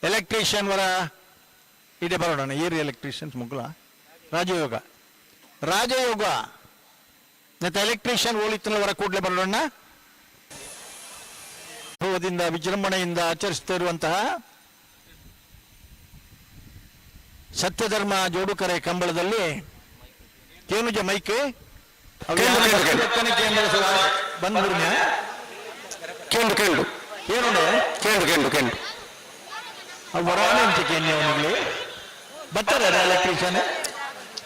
ಎಲೆಕ್ಟ್ರಿಷಿಯನ್ ವರ ಇದೆ ಬರೋಣ ಏರಿ ಎಲೆಕ್ಟ್ರಿಷಿಯನ್ಸ್ ಮುಗ್ಲ ರಾಜಯೋಗ ಮತ್ತೆ ಎಲೆಕ್ಟ್ರಿಷಿಯನ್ ಹೋಲಿತನ ವರ ಕೂಡಲೇ ಬರೋಣ ದಿಂದ ವಿಜೃಂಭಣೆಯಿಂದ ಆಚರಿಸ್ತಾ ಇರುವಂತಹ ಸತ್ಯಧರ್ಮ ಜೋಡುಕರೆ ಕಂಬಳದಲ್ಲಿ ಕೇನುಜ ಮೈಕ್ ಬಂದ್ಬಿಡ್ನ ಕೇಂಡು ವರಾನೆ ಅವನಿಗೆ ಬರ್ತಾರೆ ಎಲೆಕ್ಟ್ರಿಷಿಯನ್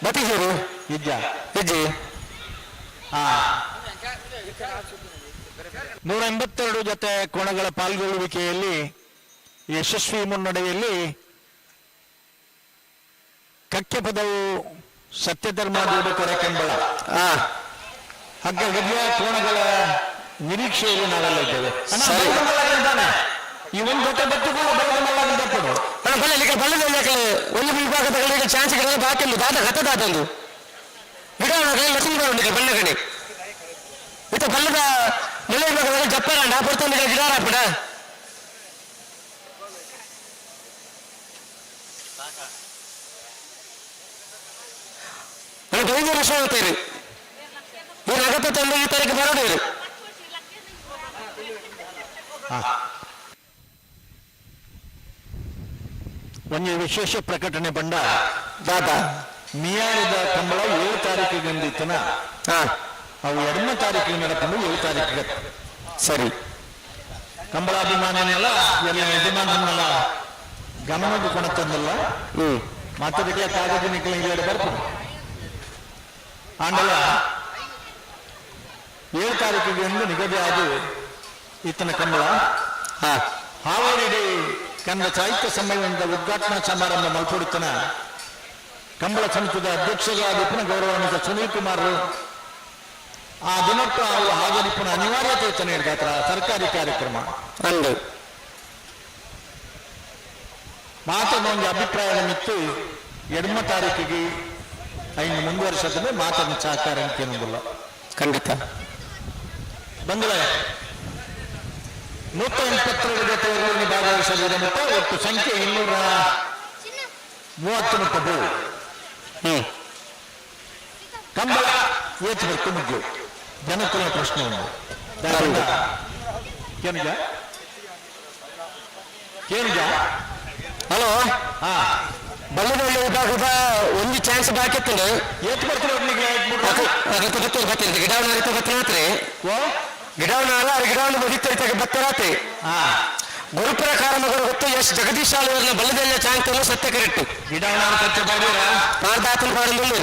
ಬತ್ತಿಸರು ಹೆಜ್ಜೆ 182 ಜೊತೆ ಕೋಣಗಳ ಪಾಲ್ಗೊಳ್ಳುವಿಕೆಯಲ್ಲಿ ಯಶಸ್ವಿ ಮುನ್ನಡೆಯಲ್ಲಿ ಕಕ್ಕೆ ಪದವು ಸತ್ಯಧರ್ಮ ಜೋಡುಕರೆ ಕಂಬಳ ಹಗ್ಗ ಗದ್ಯ ಕೋಣಗಳ ನಿರೀಕ್ಷೆಯಲ್ಲಿ ನಾವೆಲ್ಲ ಇದ್ದೇವೆ ಈ ಒಂದು ಜೊತೆ ಬತ್ತುಕೊಂಡು ಒಂದು ವಿಭಾಗದ ಚಾನ್ಸ್ ಬಾಕಿಲ್ಲ ದಾದ ಹತ್ತದಾತಂದು ಲಕ್ಷ್ಮೀ ಬಣ್ಣಗಣಿ ಇತ ಬಲ್ಲದ ನೆಲೆ ವಿಭಾಗದಲ್ಲಿ ಜಪ್ಪರಾಂಡ ಪುರ್ತಂದಿಗೆ ಗಿಡಾರಾಪಡ ಬೈದು ವರ್ಷ ಹೋಗ್ತೀರಿ ಈ ನಗತ ತಂದು ಈ ತಾರೀಕು ಬರೋದು ಒಂದು ವಿಶೇಷ ಪ್ರಕಟಣೆ ಬಂಡ ದಾದಾ ಮಿಯಾರದ ಕಂಬಳ 7 ತಾರೀಕಿಗೆ ಬಂದಿತ್ತನ ಅವು 2ನೇ ತಾರೀಕಿಗೆ ನಡಕೊಂಡು 7 ತಾರೀಕಿಗೆ ಸರಿ ಕಂಬಳಾಭಿಮಾನನೆಲ್ಲ ಎಲ್ಲ ಯಜಮಾನನ್ನೆಲ್ಲ ಗಮನಕ್ಕೆ ಕೊಣತಂದಲ್ಲ ಮಾತಾಡಿಗಳ ಕಾಗದ ನಿಕ್ಕಲ ಇಲ್ಲಿ ಬರ್ತೀನಿ ಆಂಡಲ 7 ತಾರೀಕಿಗೆ ಎಂದು ನಿಗದಿ ಆದು ಈತನ ಕಂಬಳ ಹಾವೇರಿ ಕನ್ನಡ ಸಾಹಿತ್ಯ ಸಮ್ಮೇಳನದ ಉದ್ಘಾಟನಾ ಸಮಾರಂಭ ಮಲ್ಪಡುತ್ತನ ಕಂಬಳ ಸಮಿತಿಯ ಅಧ್ಯಕ್ಷರಾದ ಗೌರವಾನ್ವಿತ ಸುನೀಲ್ ಕುಮಾರ್ ಆ ದಿನಕ್ಕೂ ಹಾಜರಿಪ್ಪನ ಅನಿವಾರ್ಯತೆ ಇತ್ತು ನೀಡಿದ ಸರ್ಕಾರಿ ಕಾರ್ಯಕ್ರಮ ಅಂದು ಮಾತೊಂದು ಅಭಿಪ್ರಾಯ ಮಿತ್ತು 2ನೇ ತಾರೀಕಿಗೆ ಐದು ಮುಂದುವರಿಸೋದ್ರೆ ಮಾತನ್ನು ಸಹಕಾರ ಅಂತೇನೋದಿಲ್ಲ ಖಂಡಿತ ಬಂಧುಗಳೇ 182 ಜೊತೆಯಲ್ಲಿ ಭಾಗವಹಿಸಲಿದೆ ಮತ್ತು ಒಟ್ಟು ಸಂಖ್ಯೆ 230 ಕಂಬಳ ಏತು ಬರ್ತು ಮುಗ್ಗು ಜನಕುಲ ಪ್ರಶ್ನೆ ಒಂದು ಕೇಳಿದ ಹಲೋ ಬಲ್ಲದೊಳ್ಳೆ ವಿಭಾಗದ ಒಂದು ಚಾನ್ಸ್ ಬಾಕಿ ಇತ್ತು ಏತು ಬರ್ತಾರೆ ಗಿಡವನ್ನ ಬತ್ತರಾತ್ರಿ ಗಿಡವನ್ನ ಗಿಡವನ್ನು ಬದಿತ್ತೈತಾಗ ಬತ್ತರಾತ್ರಿ ಗುರುಪುರ ಕಾರಣಗಳು ಗೊತ್ತು ಎಸ್ ಜಗದೀಶ್ ಆಳ್ವರ್ನ ಬಲ್ಲದೆಲ್ಲ ಚಾಂತನು ಸತ್ಯ ಕರೆಕ್ಟು ಗಿಡವನ್ನ ಕಚ್ಚ ಬಾಡಿರ ಪಾರ್ದಾತನ ಬಾರಂದು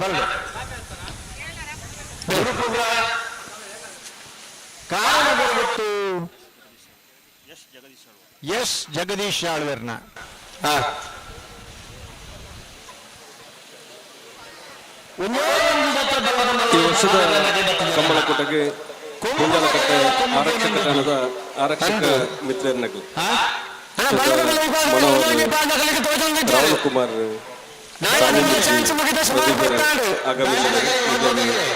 ಬಲ್ಲು ಗುರುಪುರ ಕಾರಣಗಳು ಗೊತ್ತು ಎಸ್ ಜಗದೀಶ್ ಆಳ್ವರ್ನ ಈ ವರ್ಷದ ಕಂಬಳಕೂಟಕ್ಕೆ ಗುಂಡಲಕಟ್ಟೆ ಆರಕ್ಷಕ ತಂಡದ ಆರಕ್ಷಕ ಮಿತ್ರರನ್ನಗಳು ರಾಮಕುಮಾರ್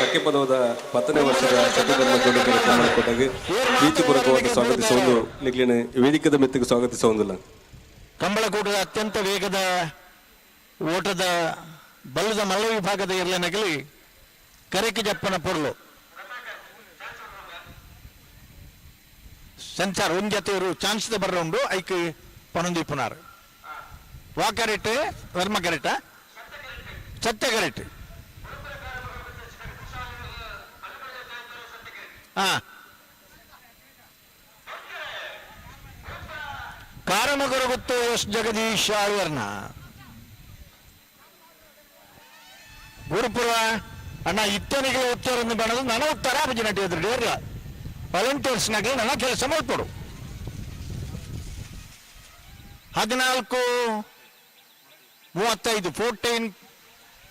ಕಕ್ಕೆ ಪದವದ 10ನೇ ವರ್ಷದ ಸತ್ಯಧರ್ಮ ಜೋಡಿಕೆರೆ ಕಂಬಳಕೂಟಕ್ಕೆ ಪ್ರೀತಿಪೂರ್ವಕವಾಗಿ ಸ್ವಾಗತಿಸುವುದು ನಿಗ್ಲಿನ ವೇದಿಕೆದ ಮೆತ್ತಿಗೆ ಸ್ವಾಗತಿಸುವುದಿಲ್ಲ. ಕಂಬಳಕೂಟದ ಅತ್ಯಂತ ವೇಗದ ಓಟದ ಬಲ್ಲದ ಮಲ್ಲ ವಿಭಾಗದ ಇರಲನಗಲಿ ಕರೆಕೆ ಜಪ್ಪನ ಪೊರ್ಲು ಸಂಚಾರ ಒಂದು ಜೊತೆಯವರು ಚಾನ್ಸ್ ಬರ್ರೌಂಡು ಐಕ್ ಪನೊಂದಿ ಪುನಾರ್ ವಾ ಕರೆಕ್ಟ್ ವರ್ಮ ಕರೆಕ್ಟಾ ಸತ್ಯ ಕರೆಕ್ಟ್ ಕಾರಣಗಳು ಗೊತ್ತು ಎಸ್ ಜಗದೀಶ್ ಆಳ್ವರ್ನ ಗುರುಪುರ ಅಣ್ಣ ಇತ್ತನಿಗೆ ಉತ್ತರನ್ನು ಬೇಡದು ನನ್ನ ಉತ್ತರ ಅಭಿಜಿ ನಟಿದ್ರು ಡೇರ್ಲ ವಾಲಂಟಿಯರ್ಸ್ನಾಗ ನನ್ನ ಕೆಲಸ ಮಾಡ್ಕೊಡು 14:35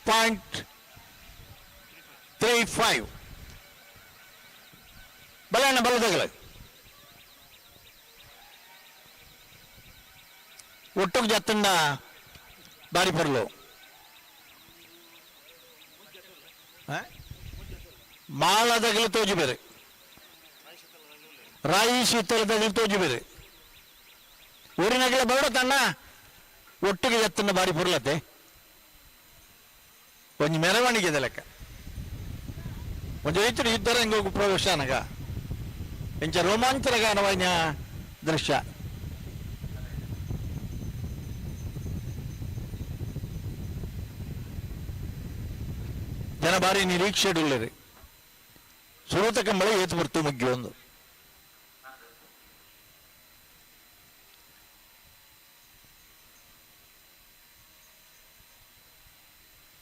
14.35 ಬಲಣ್ಣ ಬಲದಗಳ ಒಟ್ಟಿಗೆ ಜತ್ತನ್ನ ಬಾರಿ ಪರ್ಲು ಮಾಳದಗಲು ತೋಜು ಬೇರೆ ರಾಯಿ ಶೀತಲದಗಲು ತೋಜು ಬೇರೆ ಊರಿನಾಗಲೇ ಬರಡ ತನ್ನ ಒಟ್ಟಿಗೆ ಎತ್ತನ್ನ ಬಾರಿ ಪುರ್ಲತೆ ಒಂದು ಮೆರವಣಿಗೆ ಲೆಕ್ಕ ಒಂದು ರೈತರು ಇದ್ದರೆ ಹಿಂಗೆ ಹೋಗು ಪ್ರವೇಶ ನನಗ ಇಂಚ ರೋಮಾಂಚನಗಾನವಾದ ದೃಶ್ಯ ಜನ ಬಾರಿ ನಿರೀಕ್ಷೆ ಇಡಲಿರಿ ಸುರತ ಕಂಬಳ ಏತು ಬರ್ತು ಮುಗ್ಗಿ ಒಂದು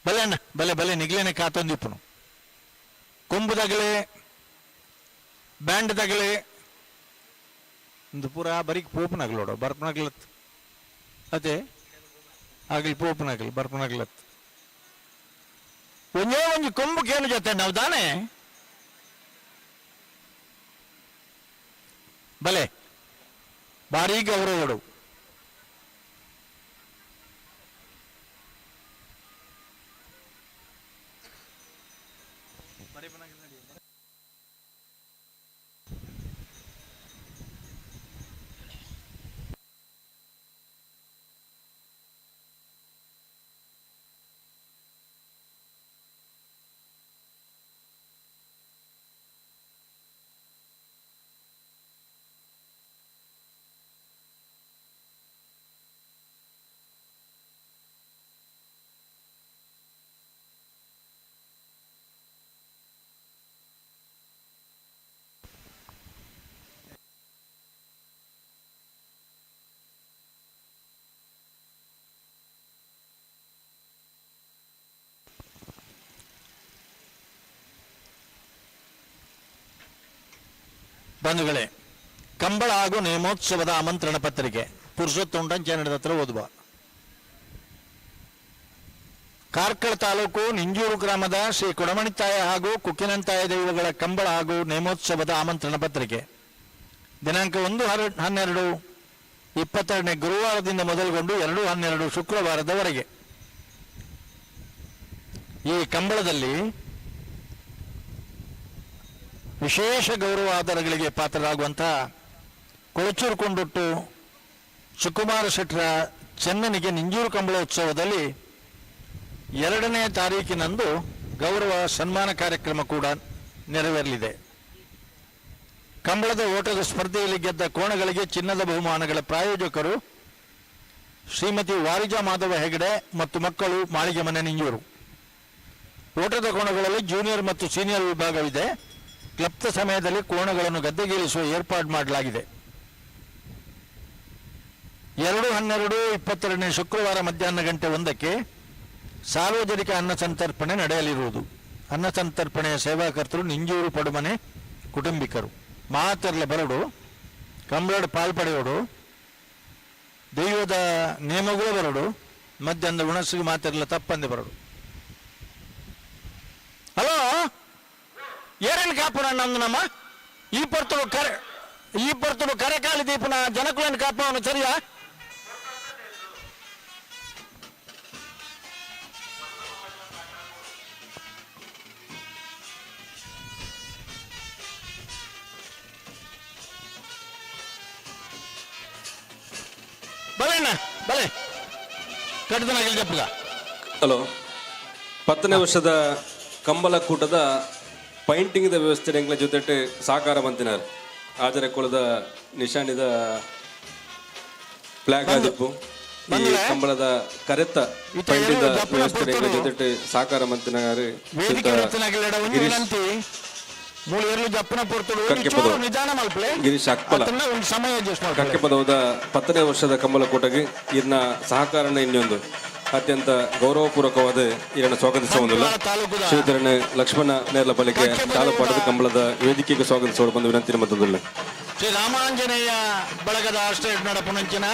ಬಲೆ ಅಣ್ಣ ಬಲೆ ಬಲೆ ನಿಗ್ಲೇನೆ ಕಾತೊಂದಿಪ್ಪನು ಕೊಂಬುದಾಗಲೇ ಬ್ಯಾಂಡ್ದಾಗಲೇ ಒಂದು ಪೂರ ಬರೀಕ್ ಪೋಪನಾಗ್ಲೋಡ ಬರ್ಪನಾಗ್ಲತ್ ಅದೇ ಆಗಲಿ ಪೋಪನಾಗಲಿ ಬರ್ಪನಾಗ್ಲತ್ ಒಂದೇ ಒಂದು ಕೊಂಬುಕೇನು ಜೊತೆ ನಾವು ತಾನೇ ಬಲೆ ಭಾರಿ ಗೌರವಗಳು ಬಂಧುಗಳೇ, ಕಂಬಳ ಹಾಗೂ ನೇಮೋತ್ಸವದ ಆಮಂತ್ರಣ ಪತ್ರಿಕೆ ಪುರುಷೋತ್ತಮ ನಡೆದ ಹತ್ರ ಓದುವ. ಕಾರ್ಕಳ ತಾಲೂಕು ನಿಂಜೂರು ಗ್ರಾಮದ ಶ್ರೀ ಕೊಡಮಣಿತಾಯ ಹಾಗೂ ಕುಕ್ಕಿನಂತಾಯ ದೈವಗಳ ಕಂಬಳ ಹಾಗೂ ನೇಮೋತ್ಸವದ ಆಮಂತ್ರಣ ಪತ್ರಿಕೆ ದಿನಾಂಕ 1/12/22 ಗುರುವಾರದಿಂದ ಮೊದಲುಗೊಂಡು 2/12 ಶುಕ್ರವಾರದವರೆಗೆ. ಈ ಕಂಬಳದಲ್ಲಿ ವಿಶೇಷ ಗೌರವಾಧಾರಗಳಿಗೆ ಪಾತ್ರರಾಗುವಂತಹ ಕೊಳಚೂರು ಕೊಂಡೊಟ್ಟು ಸುಕುಮಾರ ಶೆಟ್ಟರ ಚೆನ್ನನಿಗೆ ನಿಂಜೂರು ಕಂಬಳೋತ್ಸವದಲ್ಲಿ 2ನೇ ತಾರೀಕಿನಂದು ಗೌರವ ಸನ್ಮಾನ ಕಾರ್ಯಕ್ರಮ ಕೂಡ ನೆರವೇರಲಿದೆ. ಕಂಬಳದ ಓಟದ ಸ್ಪರ್ಧೆಯಲ್ಲಿ ಗೆದ್ದ ಕೋಣಗಳಿಗೆ ಚಿನ್ನದ ಬಹುಮಾನಗಳ ಪ್ರಾಯೋಜಕರು ಶ್ರೀಮತಿ ವಾರಿಜಾ ಮಾಧವ ಹೆಗಡೆ ಮತ್ತು ಮಕ್ಕಳು ಮಾಳಿಗೆ ಮನೆ ನಿಂಜೂರು. ಓಟದ ಕೋಣಗಳಲ್ಲಿ ಜೂನಿಯರ್ ಮತ್ತು ಸೀನಿಯರ್ ವಿಭಾಗವಿದೆ. ಕ್ಲಬ್ದ ಸಮಯದಲ್ಲಿ ಕೋಣಗಳನ್ನು ಗದ್ದೆಗೇರಿಸುವ ಏರ್ಪಾಡು ಮಾಡಲಾಗಿದೆ. 2/12/22 ಶುಕ್ರವಾರ ಮಧ್ಯಾಹ್ನ 1:00 ಸಾರ್ವಜನಿಕ ಅನ್ನ ಸಂತರ್ಪಣೆ ನಡೆಯಲಿರುವುದು. ಅನ್ನ ಸಂತರ್ಪಣೆಯ ಸೇವಾಕರ್ತರು ನಿಂಜೂರು ಪಡುಮನೆ ಕುಟುಂಬಿಕರು. ಮಾತೆರ್ಲ ಬರಡು ಕಂಬಳದ ಪಾಲ್ಪಡೆಯೋಡು ದೈವದ ನೇಮಗಳು ಬರಡು ಮಧ್ಯಾಹ್ನದ ಉಣಸಿಗೆ ಮಾತೆರ್ಲ ತಪ್ಪಂದೆ ಬರಡು. ಹಲೋ ಏರೇನು ಕಾಪುನ ನಮ್ದು ನಮ್ಮ ಈ ಪರ್ತುಡು ಕರೆ ಕಾಲಿ ದೀಪನ ಜನಕುಳನ್ನು ಕಾಪವನು ಸರಿಯಾ? ಬಲೆ ಕಟ್ಟದನಾಗಿಲ್ ಜಪ್ಪಗ. ಹಲೋ, 10ನೇ ವರ್ಷದ ಕಂಬಳ ಕೂಟದ ಪೈಂಟಿಂಗ್ ವ್ಯವಸ್ಥೆ ಎಂಗ್ಲ ಜೊತೆ ಸಹಕಾರ ಮಂತಿನಾರ್ ಆಜರೆ ಕುಳದ ನಿಶಾನಿದ ಫ್ಲಾಗ್ ಆದಿಪ್ಪು ಈ ಕಂಬಳದ ಕರೆತ್ತ ಪೈಂಟಿಂಗ್ ವ್ಯವಸ್ಥೆ ಎಂಗ್ಲ ಜೊತೆ ಸಹಕಾರ ಮಂತಿನಾರ್ ಗಿರೀಶ್ ಅಕ್ಪಲ ಕಕ್ಕೆಪದವದ 10ನೇ ವರ್ಷದ ಕಂಬಳ ಕೂಟಗೆ ಇರ್ನ ಸಹಕಾರನ ಇನ್ನೊಂದು ಅತ್ಯಂತ ಗೌರವಪೂರ್ವಕವಾದ ಇದನ್ನು ಸ್ವಾಗತಿಸುವುದಿಲ್ಲ. ಶ್ರೀಧರನ ಲಕ್ಷ್ಮಣ ನೇರ್ಲ ಬಳಿಕೆ ತಾಲೂಪಾಡದ ಕಂಬಳದ ವೇದಿಕೆಗೆ ಸ್ವಾಗತಿಸುವ ಬಂದು ವಿನಂತಿ ಮತ್ತೊಂದಿಲ್ಲ. ಶ್ರೀ ರಾಮಾಂಜನೇಯ ಬಳಗದ ಆಶ್ರಯ ನಡಪುನಂಚಿನ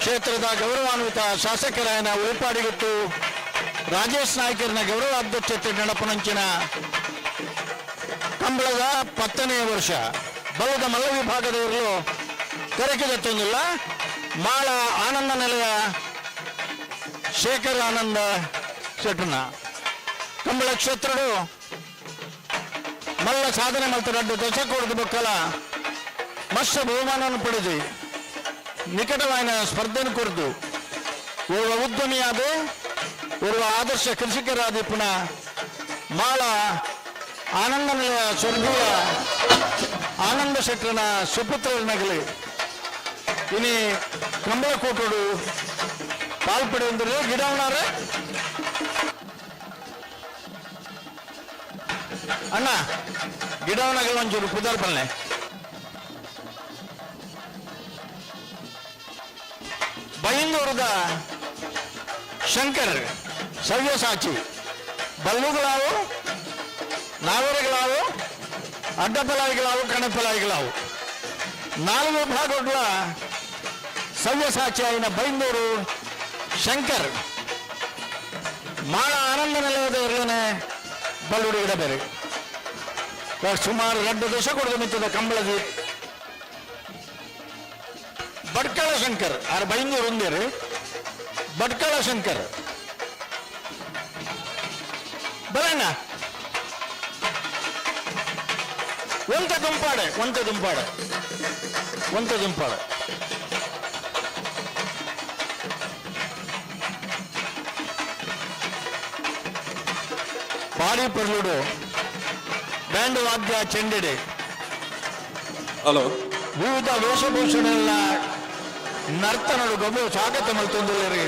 ಕ್ಷೇತ್ರದ ಗೌರವಾನ್ವಿತ ಶಾಸಕರಾಯನ ಉಳಿಪಾಡಿಗುಟ್ಟು ರಾಜೇಶ್ ನಾಯ್ಕರ್ನ ಗೌರವ ಅಧ್ಯಕ್ಷತೆ ನಡಪುನಂಚಿನ ಕಂಬಳದ 10ನೇ ವರ್ಷ ಬಲದ ಮಲ್ಲ ವಿಭಾಗದವರಲು ಕರೆಕೆದತ್ತೊಂದಿಲ್ಲ. ಮಾಳ ಆನಂದ ನೆಲೆಯ ಶೇಖರ್ ಆನಂದ ಶೆಟ್ಟನ ಕಂಬಳ ಕ್ಷೇತ್ರಡು ಮಲ್ಲ ಸಾಧನೆ ಮಾಡ್ತಾರೆ. ದಶಕೋಟದ ಬಕ್ಕಲ ಮಸ್ತ ಬಹುಮಾನವನ್ನು ಪಡೆದು ನಿಕಟವಾದ ಸ್ಪರ್ಧೆಯನ್ನು ಕುರಿತು ಓರ್ವ ಉದ್ಯಮಿಯಾದ ಓರ್ವ ಆದರ್ಶ ಕೃಷಿಕರಾದ ಪುನಃ ಮಾಳ ಆನಂದ ನೆಲೆಯ ಸ್ವರ್ಗೀಯ ಆನಂದ ಶೆಟ್ಟರನ ಸುಪುತ್ರನಗಲಿ ಇನಿ ಕಂಬಳ ಕೂಟೋಡು ಪಾಲ್ಪಡೆಯುವಂದ್ರೆ ಗಿಡವನಾರೆ ಅಣ್ಣ ಗಿಡವನಾಗ ಒಂಚೂರು ಪುದಾರ್ಪಲ್ಲೆ ಬೈಂದೂರದ ಶಂಕರ್ ಸವ್ಯಸಾಚಿ ಬಲ್ಲುಗಳಾವು ನಾವೇರಿಗಳಾವು ಅಡ್ಡಪಲಾಯಿಗಳಾವು ಕಣಪಲಾಯಿಗಳಾವು 4 ವಿಭಾಗಗಳ ಸವ್ಯಸಾಚಿ ಆಯ್ನ ಬೈಂದೂರು ಶಂಕರ್ ಮಾಳ ಆನಂದ ನಿಲಯದವರೇ ಬಲ್ಲುಡಿ ಇಡಬೇರೆ ಸುಮಾರು 2 ದಶಕದ ಮಿತ್ತದ ಕಂಬಳದಿ ಬಡ್ಕಳ ಶಂಕರ್ ಆರು ಬೈಂದೂರು ಒಂದೇರು ಬಡ್ಕಳ ಶಂಕರ್ ಬರಣ್ಣ ಒಂತ ದುಂಪಾಡೆ ಪಾಡಿ ಪರ್ಲುಡು ಬ್ಯಾಂಡ್ ವಾದ್ಯ ಚೆಂಡೆಡೆ ಹಲೋ ವಿವಿಧ ವೇಷಭೂಷಣ ನರ್ತನಡು ಗಮನ ಸ್ವಾಗತ ಮಲ್ತೊಂದುಳ್ಳರಿ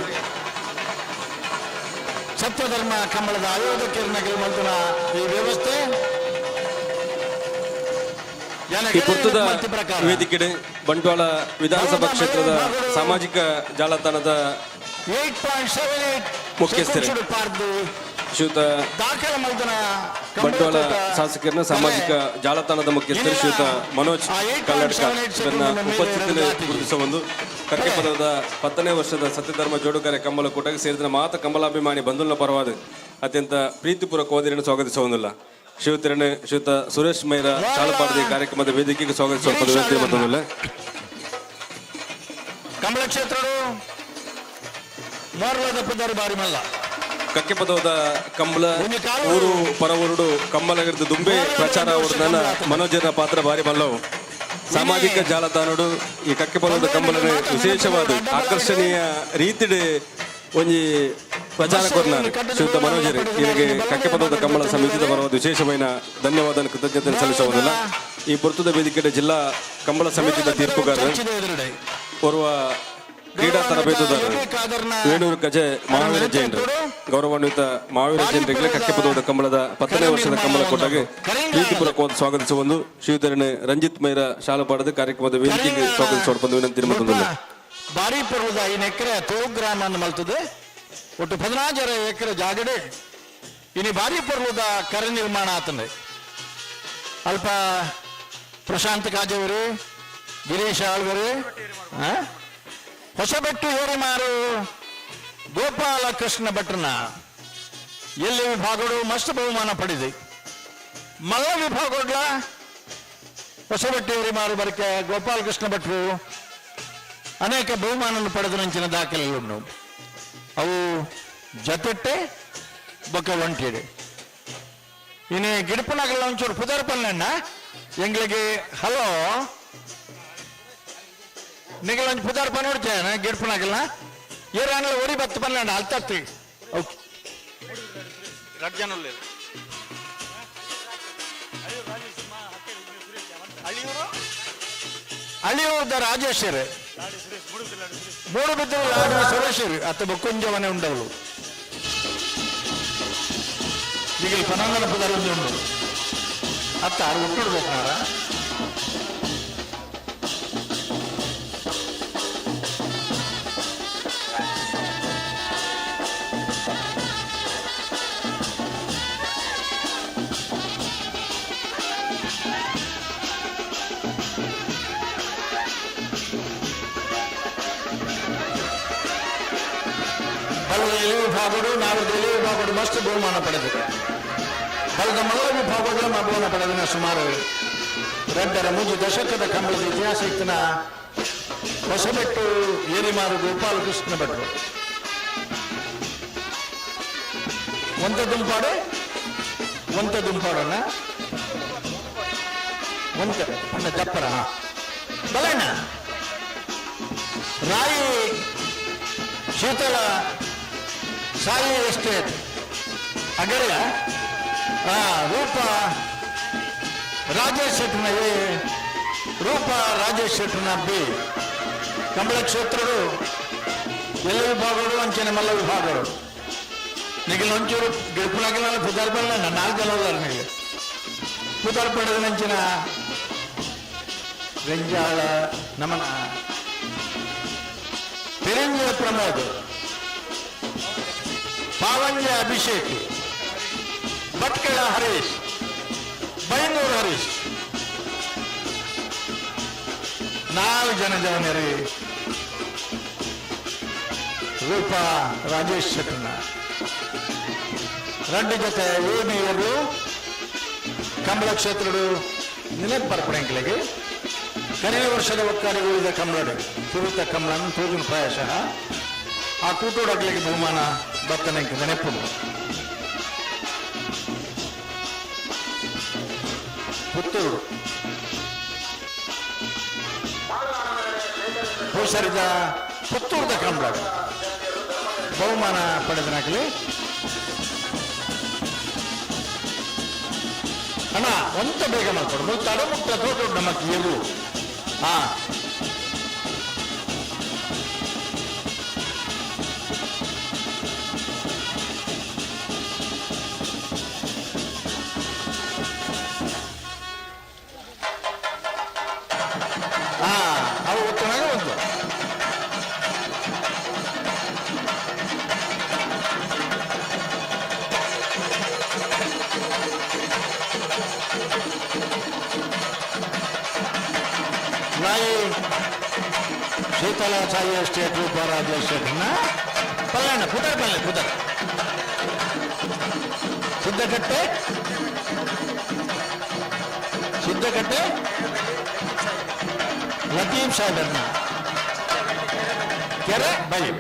ಸತ್ಯಧರ್ಮ ಕಂಬಳದ ಆಯೋಜಕರನ್ನಾಗಿ ಮಲ್ತನ ಈ ವ್ಯವಸ್ಥೆ ಈ ಪುರ್ತದ ವೇದಿಕೆ ಬಂಟ್ವಾಳ ವಿಧಾನಸಭಾ ಕ್ಷೇತ್ರದ ಸಾಮಾಜಿಕ ಜಾಲತಾಣದ ಮುಖ್ಯಸ್ಥರು ಶ್ರೀಯುತ ಬಂಟ್ವಾಳ ಶಾಸಕರನ್ನ ಸಾಮಾಜಿಕ ಜಾಲತಾಣದ ಮುಖ್ಯಸ್ಥರು ಶ್ರೀಯುತ ಮನೋಜ್ ಕಲ್ಲಡ್ಕ ಇವರನ್ನ ಉಪಸ್ಥಿತಿಯಲ್ಲಿ ಗುರುತಿಸುವ ಒಂದು ಕಕ್ಕೆ ಪದದ 10ನೇ ವರ್ಷದ ಸತ್ಯಧರ್ಮ ಜೋಡುಕರೆ ಕಂಬಳ ಕೂಟಕ್ಕೆ ಸೇರಿದ ಮಾತ ಕಂಬಲಾಭಿಮಾನಿ ಬಂಧುಗಳ ಪರವಾದ ಅತ್ಯಂತ ಪ್ರೀತಿಪೂರ್ವಕ ಓದಿರನ್ನು ಸ್ವಾಗತಿಸುವುದಿಲ್ಲ. ಶ್ರೀಯುತ ಸುರೇಶ್ ಮೈರಾ ಚಾಲಪಾಡದ ಕಾರ್ಯಕ್ರಮದ ವೇದಿಕೆಗೆ ಸ್ವಾಗತಿಸುವ ವಿನಂತಿ ಬಂದಿಲ್ಲ. ಕಂಬಳ ಕ್ಷೇತ್ರಗಳು ಮೋರ್ಲದ ಪುದರ್ ಬಾರಿ ಮಲ್ಲ ಕಕ್ಕೆ ಪದವದ ಕಂಬಳ ಊರು ಪರವೂರುಡು ಕಂಬಲಗಿರ್ದು ದುಂಬೆ ಪ್ರಚಾರ ಹೊಡೆದ ಮನೋಜರ ಪಾತ್ರ ಬಾರಿ ಮಲ್ಲವು. ಸಾಮಾಜಿಕ ಜಾಲತಾಣಡು ಈ ಕಕ್ಕೆ ಪದವದ ಕಂಬಲನ ವಿಶೇಷವಾದ ಆಕರ್ಷಣೀಯ ರೀತಿಡೆ ಒಂಜಿ ಪ್ರಚಾರ ಕೊರ್ನಾರು ಶ್ರೀಯುತ ಮನೋಜರು ಇವರಿಗೆ ಕಕ್ಕೆ ಪದವದ ಕಂಬಳ ಸಮಿತಿದ ಬರುವ ವಿಶೇಷమైన ಧನ್ಯವಾದ ಕೃತಜ್ಞತೆ ಸಲ್ಲಿಸುವುದಿಲ್ಲ. ಈ ಪುರ್ತದ ವೇದಿಕೆ ಜಿಲ್ಲಾ ಕಂಬಳ ಸಮಿತಿಯ ತೀರ್ಪುಗಾರರು ಓರ್ವ ಕ್ರೀಡಾ ತರಬೇತುದಾರರು ವೇಣೂರು ಕಜೆ ಮಹಾವೀರ ಜೈನರು ಗೌರವಾನ್ವಿತ ಮಹಾವೀರ ಜೈನರಿಗೆ ಕಕ್ಕೆ ಪದವದ ಕಂಬಳದ 10ನೇ ವರ್ಷದ ಕಂಬಳ ಕೊಟ್ಟಾಗೆ ಪ್ರೀತಿಪೂರ್ವಕವಾದ ಸ್ವಾಗತಿಸುವುದು ಶ್ರೀಯುತರನೆ ರಂಜಿತ್ ಮೈರಾ ಶಾಲಪಾಡದ ಕಾರ್ಯಕ್ರಮದ ವೇದಿಕೆಗೆ ಸ್ವಾಗತಿಸೋಣ ಬಂದು ವಿನಂತಿ ಬಂದಿಲ್ಲ. ಬಾರಿ ಪರ್ವದ 5 ಎಕರೆ ತೋ ಗ್ರಾಮ ಅನ್ನು ಮಲ್ತದೆ ಒಟ್ಟು 16 ಎಕರೆ ಜಾಗಡೆ ಇನಿ ಬಾರಿ ಪರ್ವದ ಕರ ನಿರ್ಮಾಣ ಆತಂದೆ ಅಲ್ಪ ಪ್ರಶಾಂತ್ ಕಾಜವರು ಗಿರೀಶ್ ಆಳ್ವರು ಹೊಸಬೆಟ್ಟು ಹೇರಿಮಾರು ಗೋಪಾಲ ಕೃಷ್ಣ ಭಟ್ರನ ಎಲ್ಲಿ ವಿಭಾಗಗಳು ಮಸ್ತ್ ಬಹುಮಾನ ಪಡೆದೆ. ಮಲ್ಲ ವಿಭಾಗಗಳ ಹೊಸಬೆಟ್ಟು ಹೇರಿಮಾರು ಬರಕೆ ಗೋಪಾಲ ಕೃಷ್ಣ ಭಟ್ರು ಅನೇಕ ಬಹುಮಾನವನ್ನು ಪಡೆದ ನಂಚಿನ ದಾಖಲೆಗಳನ್ನು ಅವು ಜೊತೆಟ್ಟೆ ಬೊಕ್ಕ ಒಂಟಿಡೆ ಇನ್ನು ಗಿಡಪನಗಲ್ಲ ಒಂಚೂರು ಪುದರ್ಪನ್ನ ಎಂಗ್ಳಿಗೆ ಹಲೋ ನಿಗಲೊಂದು ಪುದಾರ್ಪ ನೋಡ್ತೇನೆ ಗಿಡಪನಾಗಲ್ಲ ಏರಾನಲ್ಲ ಒರಿ 10 ಪನ್ನೆಂಡು ಅಲ್ತತ್ತಿ ಓಕೆ ರಡ್ಜನಲ್ಲ ಅಳಿಯೂರ್ದ ರಾಜೇಶ್ವರಿ ಮೂಡು ಬಿದ್ದರು ಲಾಡಿ ಸುರೇಶ್ವರಿ ಅಥವಾ ಕುಂಜವನೇ ಉಂಡವಳು ಈಗ ಪನಾಂಗನ ಪುದಾರ ಉಂಟು ಅತ್ತ ಒಟ್ಟಿಡ್ಬೇಕಾರ ವಿಭಾಗಗಳು ನಾವು ಎಲೆ ವಿಭಾಗಗಳು ಮಸ್ತ್ ಬಹುಮಾನ ಪಡೆದು ಕಳೆದ ಮಲ್ಲ ವಿಭಾಗಗಳ ಬಹುಮಾನ ಪಡೆದಿನ ಸುಮಾರು 2 ದಶಕದ ಕಂಬಳದ ಇತಿಹಾಸ ಇತ್ತಿನ ಹೊಸಬೆಟ್ಟು ಏರಿಮಾರು ಗೋಪಾಲ ಕೃಷ್ಣ ಭಟ್ರು ಒಂತ ದುಂಪಾಡೋಣ ಒಂತ ಅಣ್ಣ ದಪ್ಪರ ಬಲಣ್ಣ ರಾಯಿ ಶೀತಳ ಸಾಯಿ ಎಸ್ಟೇಟ್ ಅಗರ್ಯ ರೂಪ ರಾಜೇಶ್ ಶೆಟ್ಟನ ಎ ರೂಪ ರಾಜೇಶ್ ಶೆಟ್ಟನ ಬಿ ಕಂಬಳ ಕ್ಷೇತ್ರಗಳು ಎಲ್ಲ ವಿಭಾಗಗಳು ಅಂಚನೆ ಮಲ್ಲ ವಿಭಾಗಗಳು ನಿಗಲ್ ಒಂಚೂರು ಗಿಡಪನಾಗಿಲ್ಲ ಪುದಾರ್ಪಲ್ಲ 4 ಜನ ಹೋದಾರ ನಿಮಗೆ ಪುದಾರ್ಪಣದ ನಂಚಿನ ರಂಜಾಳ ನಮನ ತಿರಂಜ ಪ್ರಮೋದ್ ಪಾವಂಜ ಅಭಿಷೇಕ್ ಭಟ್ಕಳ ಹರೀಶ್ ಬೈನೂರು ಹರೀಶ್ 4 ಜನ ಜವನರಿ ರೂಪ ರಾಜೇಶ್ ಶೆಟ್ಟನ 2 ಜೊತೆ ಏನಿಯರು ಕಂಬಳ ಕ್ಷೇತ್ರಗಳು ನೆನಪರ್ಪಣೆಗಳಿಗೆ ಕಳೆದ ವರ್ಷದ ಒಕ್ಕಾಡಿ ಉಳಿದ ಕಂಬಳ ಸುರಿತ ಕಂಬಳನ್ನು ತೂಗಿನ ಪ್ರಾಯಶಃ ಆ ಕೂಟೋಡಗಳಿಗೆ ಬಹುಮಾನ ಬರ್ತನೆಗೆ ನೆನಪು ಪುತ್ತೂರು ಹೋಸರಿದ ಪುತ್ತೂರದ ಕಂಬಳ ಬಹುಮಾನ ಪಡೆದನಾಗಲಿ ಅಣ್ಣ ಒಂತ ಬೇಗ ಮಾಡ್ಕೊಡು ತಡಮುಟ್ಟ ತೋಟ ನಮ್ಮ ಕೇಳು ಅವು ಚೆನ್ನಾಗಿ ಒಂದು ಸಾಯಿ ಶೀತಲ ಸಾಯಿ ಎಸ್ಟೇಟ್ ಉಪರಾಜ್ಯ ಎಸ್ಟೇಟ್ನ ಪಲ್ಲಣ್ಣ ಪುದರ್ ಸಿದ್ದಕಟ್ಟೆ ಲತೀಫ್ ಸಾಹೇಬರ್ನ ಕೆರೆ ಬಳ್ಳಿ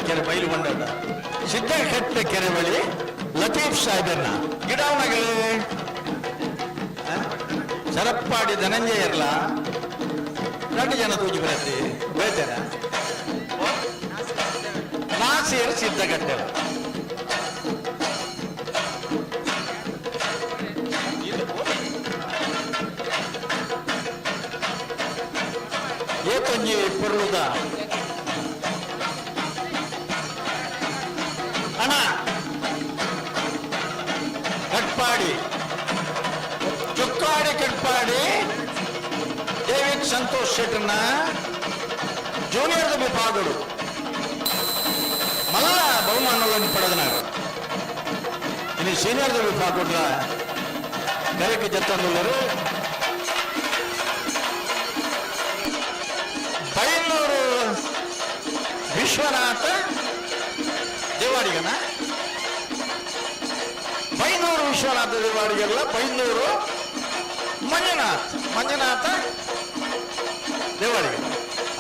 ಕೆರೆ ಬೈಲು ಬಂಡದ ಸಿದ್ದಕಟ್ಟೆ ಕೆರೆ ಬಳಿ ಲತೀಫ್ ಸಾಹೇಬರ್ನ ಗಿಡವನಾಗಲಿ ಸರಪ್ಪಾಡಿ ಧನಂಜಯ ಇರಲ್ಲ 2 ಜನ ತೂಜಿ ಬರತ್ತಿ ಬೇತಾರ ನಾಸಿರ್ ಸಿದ್ದಕಟ್ಟೆ ಏತೊಂಜಿ ಪೊರ್ಲುದ ಅಣ್ಣ ಕಟ್ಪಾಡಿ ಚುಕ್ಕಾಡಿ ಕಟ್ಪಾಡಿ ಡೇವಿಡ್ ಸಂತೋಷ್ ಶೆಟ್ಟರ್ನ ಜೂನಿಯರ್ ವಿಭಾಗಗಳು ಮಲ್ಲ ಬಹುಮಾನಗಳನ್ನು ಪಡೆದನಾರು ಇನ್ನು ಸೀನಿಯರ್ ವಿಭಾಗಗಳ ಕರೆಗೆ ಜತ್ತಂದುಳ್ಳರು ಬೈನೂರು ವಿಶ್ವನಾಥ ದೇವಾಡಿಗನ ಬೈನೂರು ವಿಶ್ವನಾಥ ದೇವಾಡಿಗಲ್ಲ ಬೈನೂರು ಮಂಜುನಾಥ ದೇವಾಡಿಗ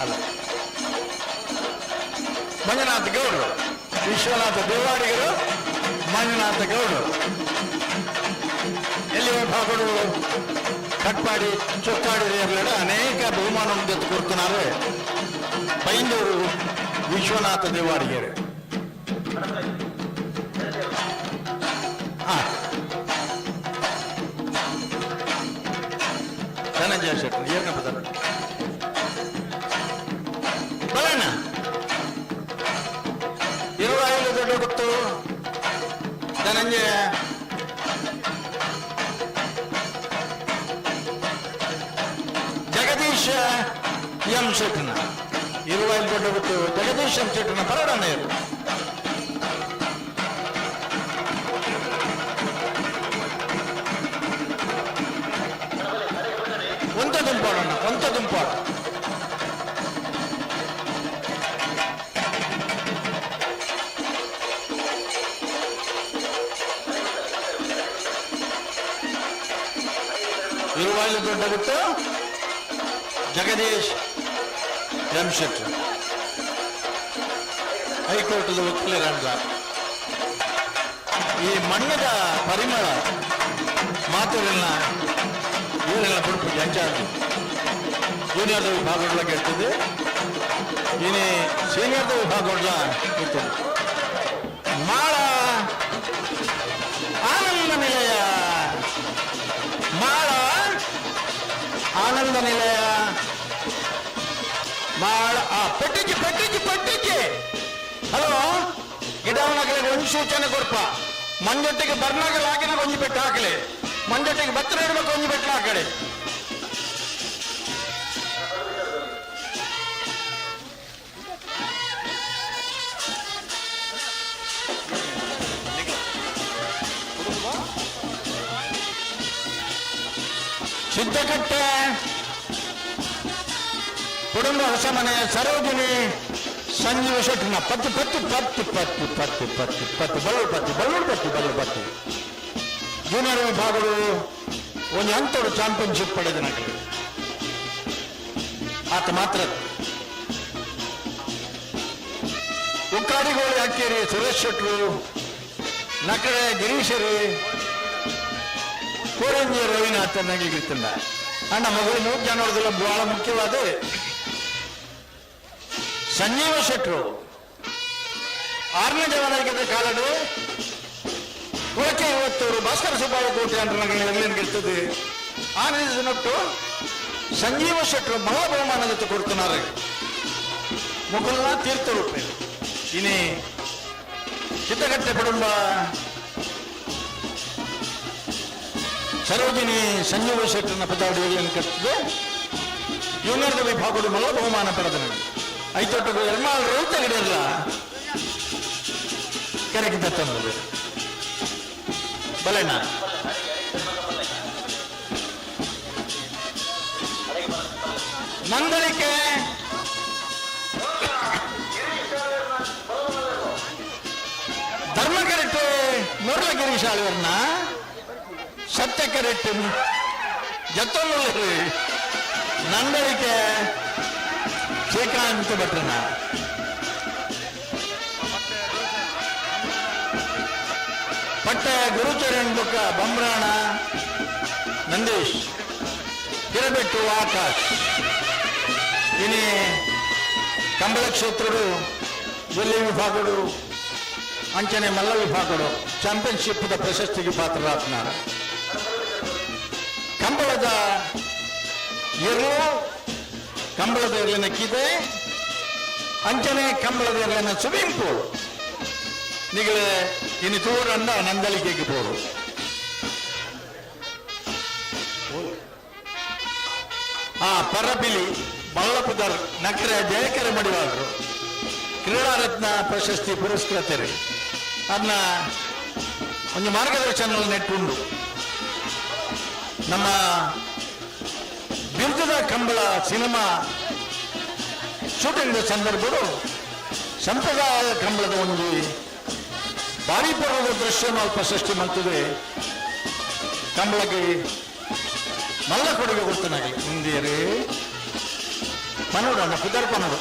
ಅಲ್ಲ ಮಂಜುನಾಥ ಗೌಡರು ವಿಶ್ವನಾಥ ದೇವಾಡಿಗರು ಮಂಜುನಾಥ ಗೌಡರು ಎಲ್ಲಿ ವಿಭಾಗಗಳು ಕಟ್ಪಾಡಿ ಚೊಕ್ಕಾಡಿ ಎಲ್ಲ ಅನೇಕ ಬಹುಮಾನವನ್ನು ತೆತ್ತು ಕೊಡ್ತಾರೆ ಬೈಂದೂರು ವಿಶ್ವನಾಥ ದೇವಾಡಿಗರು ಧನಂಜಯ ಶೆಟ್ಟರ್ ಏನ ಪದ ಬಲಣ್ಣ 25 ದೊಡ್ಡ ಗೊತ್ತು ಧನಂಜಯ ಜಗದೀಶ ಎಂ ಶೆಟ್ಟನ 25 ದೊಡ್ಡ ಗೊತ್ತು ಜಗದೀಶ್ ಎಂ ಶೆಟ್ಟನ ಪರಡನೆಯರು ಒಂತ ದುಂಪಾಡ ಇರುವಾಯಿಲು ದೊಡ್ಡ ಬಿಟ್ಟು ಜಗದೀಶ್ ಎಂ ಶೆಟ್ಟರ್ ಹೈಕೋರ್ಟ್ದ ವಕೀಲರಂಗ ಈ ಮಣ್ಣದ ಪರಿಮಳ ಮಾತುಗಳನ್ನ ಇವರೆಲ್ಲ ಬಿಡ್ಪು ಜಂಚಾರ್ಜಿ ಜೂನಿಯರ್ದ ವಿಭಾಗಗಳ ಗೆಲ್ತದೆ ಇನಿ ಸೀನಿಯರ್ದ ವಿಭಾಗಗಳ ಇರ್ತದೆ ಮಾಳ ಆನಂದ ನಿಲಯ ಮಾಳ ಪೆಟ್ಟಿಗೆ ಹಲೋ ಗಿಡವನಾಗಲಿ ಒಂದು ಸೂಚನೆ ಕೊಡ್ಪ ಮಂಜೊಟ್ಟಿಗೆ ಬರ್ನಾಗಲಾಗಿನ ಒಂಜಿ ಬೆಟ್ಟು ಹಾಕಲಿ ಮಂಜೊಟ್ಟಿಗೆ ಭತ್ತ ಇಡಬೇಕು ಒಂಜಿ ಬೆಟ್ಟು ಹಾಕಡೆ ಸಿದ್ದಕಟ್ಟೆ ಕುಟುಂಬ ಹೊಸ ಮನೆ ಸರೋಜಿನಿ ಸಂಜೀವ ಶೆಟ್ಟರ್ನ ಪತ್ತು ಜೂನಿಯರ್ ವಿಭಾಗಗಳು ಒಂದು ಹಂತದ ಚಾಂಪಿಯನ್ಶಿಪ್ ಪಡೆದ ನಕಲಿ ಆತ ಮಾತ್ರ ಉಕ್ಕಾಡಿಗೋಳಿ ಅಕ್ಕೇರಿ ಸುರೇಶ್ ಶೆಟ್ಟರು ನಕಡೆ ಗಿರೀಶರು ಕೋರಂಜಿ ರವಿನಾಥ್ ನಗಿಗಿರ್ತಲ್ಲ ಅಣ್ಣ ಮಗಳು 3 ಜನ ನೋಡಿದ್ರೆ ಬಹಳ ಮುಖ್ಯವಾದ ಸಂಜೀವ ಶೆಟ್ಟರು 6ನೇ ಜವನಾಗಿದ್ದ ಕಾಲಡು ಕುಳಕೆ 50 ಭಾಸ್ಕರ ಸುಬ್ಬಾಯ ಕೋಟೆ ಅಂತ ಗೆಲ್ತದೆ ಆ ನಿಟ್ಟು ಸಂಜೀವ ಶೆಟ್ಟರು ಮಹಾ ಬಹುಮಾನ ಜೊತೆ ಕೊಡ್తున్నారు ಮುಗುಲ್ನ ತೀರ್ಥ ರೂಪೆ ಇನ್ನೇ ಸಿದ್ದಕಟ್ಟೆ ಕುಟುಂಬ ಸರೋಜಿನಿ ಸಂಜೀವ ಶೆಟ್ಟರ್ನ ಪದಾವಳಿಯನ್ನು ಕಟ್ಟಿದೆ ಜೂನಿಯರ್ ವಿಭಾಗದ ಮಲ್ಲ ಬಹುಮಾನ ಪಡೆದ ಐತೊಟ್ಟು ಎರ್ಮಾಳ್ ರೈತ ಗಿಡಲ್ಲ ಕೆರೆಗಿದ್ದ ತಂದದು ಬಲೆನ ನಂದಳಿಕೆ ಧರ್ಮಕರೆಟ್ಟು ಮುರಳಗಿರೀಶ್ ಆಳ್ವರ್ನ ಸತ್ಯಕರೆಟ್ಟು ಜತ್ತೊಲ್ಲೂರು ನಂದಳಿಕೆ ಶ್ರೀಕಾಂತ್ ಭಟ್ರನ ಪಟ್ಟೆ ಗುರುಚರಣ್ ಬುಕ್ಕ ಬಂಬ್ರಾಣ ನಂದೀಶ್ ಹಿರಬೆಟ್ಟು ಆಕಾಶ್ ಇನಿ ಕಂಬಳ ಕ್ಷೇತ್ರಡು ಜಿಲ್ಲೆ ವಿಭಾಗಡು ಅಂಚನೆ ಮಲ್ಲ ವಿಭಾಗಡು ಚಾಂಪಿಯನ್ಶಿಪ್ ಪ್ರಶಸ್ತಿಗೆ ಪಾತ್ರರಾತ್ನಾರ ಕಂಬಳದ ಇರು ಕಂಬಳದ ಇರಲಿನ ಕಿದೆ ಅಂಚನೆ ಕಂಬಳದ ಇರಲಿನ ಸ್ವಿಮ್ಮಿಂಗ್ ಪೂಲ್ ನಿಗಳೆ ಇನ್ನು ತೂರಂಡ ನಂದಳಿಕೆಗೆ ಪೋರು ಪರಬಿಲಿ ಬಳ್ಳಪುದರ್ ನಕರೆ ಜಯಕರ ಮಡಿವಾಳರು ಕ್ರೀಡಾ ರತ್ನ ಪ್ರಶಸ್ತಿ ಪುರಸ್ಕೃತರು ಅದನ್ನ ಒಂದು ಮಾರ್ಗದರ್ಶನ ನೆಟ್ಟುಂಡು ನಮ್ಮ ಬಿರುದದ ಕಂಬಳ ಸಿನಿಮಾ ಶೂಟಿಂಗ್ ಸಂದರ್ಭಗಳು ಸಂಪ್ರದಾಯ ಕಂಬಳದ ಒಂದು ಭಾರಿ ಪರ್ವದ ದೃಶ್ಯ ನಾವು ಪ್ರಶಸ್ತಿ ಮಾಡ್ತದೆ ಕಂಬಳಕ್ಕೆ ಮಲ್ಲ ಕೊಡುಗೆ ಕೊಡ್ತಾನಾಗಲಿ ಹಿಂದಿಯರೇ ಪನೋಡು ಅಣ್ಣ ಪುದರ್ ಪನೋಡು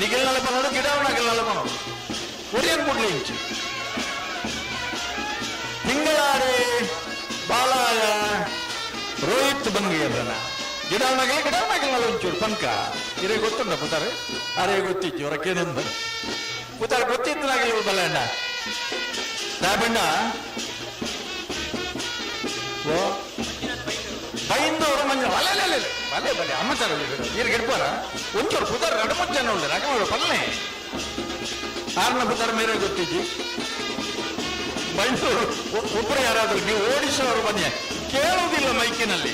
ನಿಗೆಲ್ಲ ಪನೋಡು ಗಿಡವನಾಗೆಲ್ಲ ಪನೋಡು ಒರಿಯನ್ ಕೊಡ್ಲಿ ಇಂಚು ತಿಂಗಳಾಡಿ ಬಾಲಾಯ ರೋಹಿತ್ ಬಂಗಿಯಲ್ಲ ಗಿಡವನಾಗೆಲ್ಲ ಒಂಚೂರು ಪಂಕ ಇರೇ ಗೊತ್ತುಂಡ ಪುತಾರೆ ಅರೇ ಗೊತ್ತಿತ್ತು ಅವರಕ್ಕೇನೊಂದು ಪುತಾರೆ ಗೊತ್ತಿದ್ದನಾಗಲಿ ಬಲ್ಲ ಅಣ್ಣ ರಾಬಣ್ಣ ಓ ಬೈಂದವರು ಮಂಜ ಅಲ್ಲೇ ಬಲೆ ಬಲೆ ಅಮ್ಮಚಾರಲ್ಲಿ ನೀರು ಗೆಡ್ಪಾರ ಒಂಚೂರು ಪುದರ್ ಎರಡು ಮೂರು ಜನ ಉಳ್ಳೆ ರಕಮಗಳು ಪಲ್ಲೆ ಆರ್ನ ಪುದರ್ ಮೇರೆ ಗೊತ್ತಿದ್ದಿ ಬೈಂದವರು ಒಬ್ಬರು ಯಾರಾದ್ರೂ ನೀವು ಓಡಿಸೋರು ಬನ್ನಿ ಕೇಳುವುದಿಲ್ಲ ಮೈಕಿನಲ್ಲಿ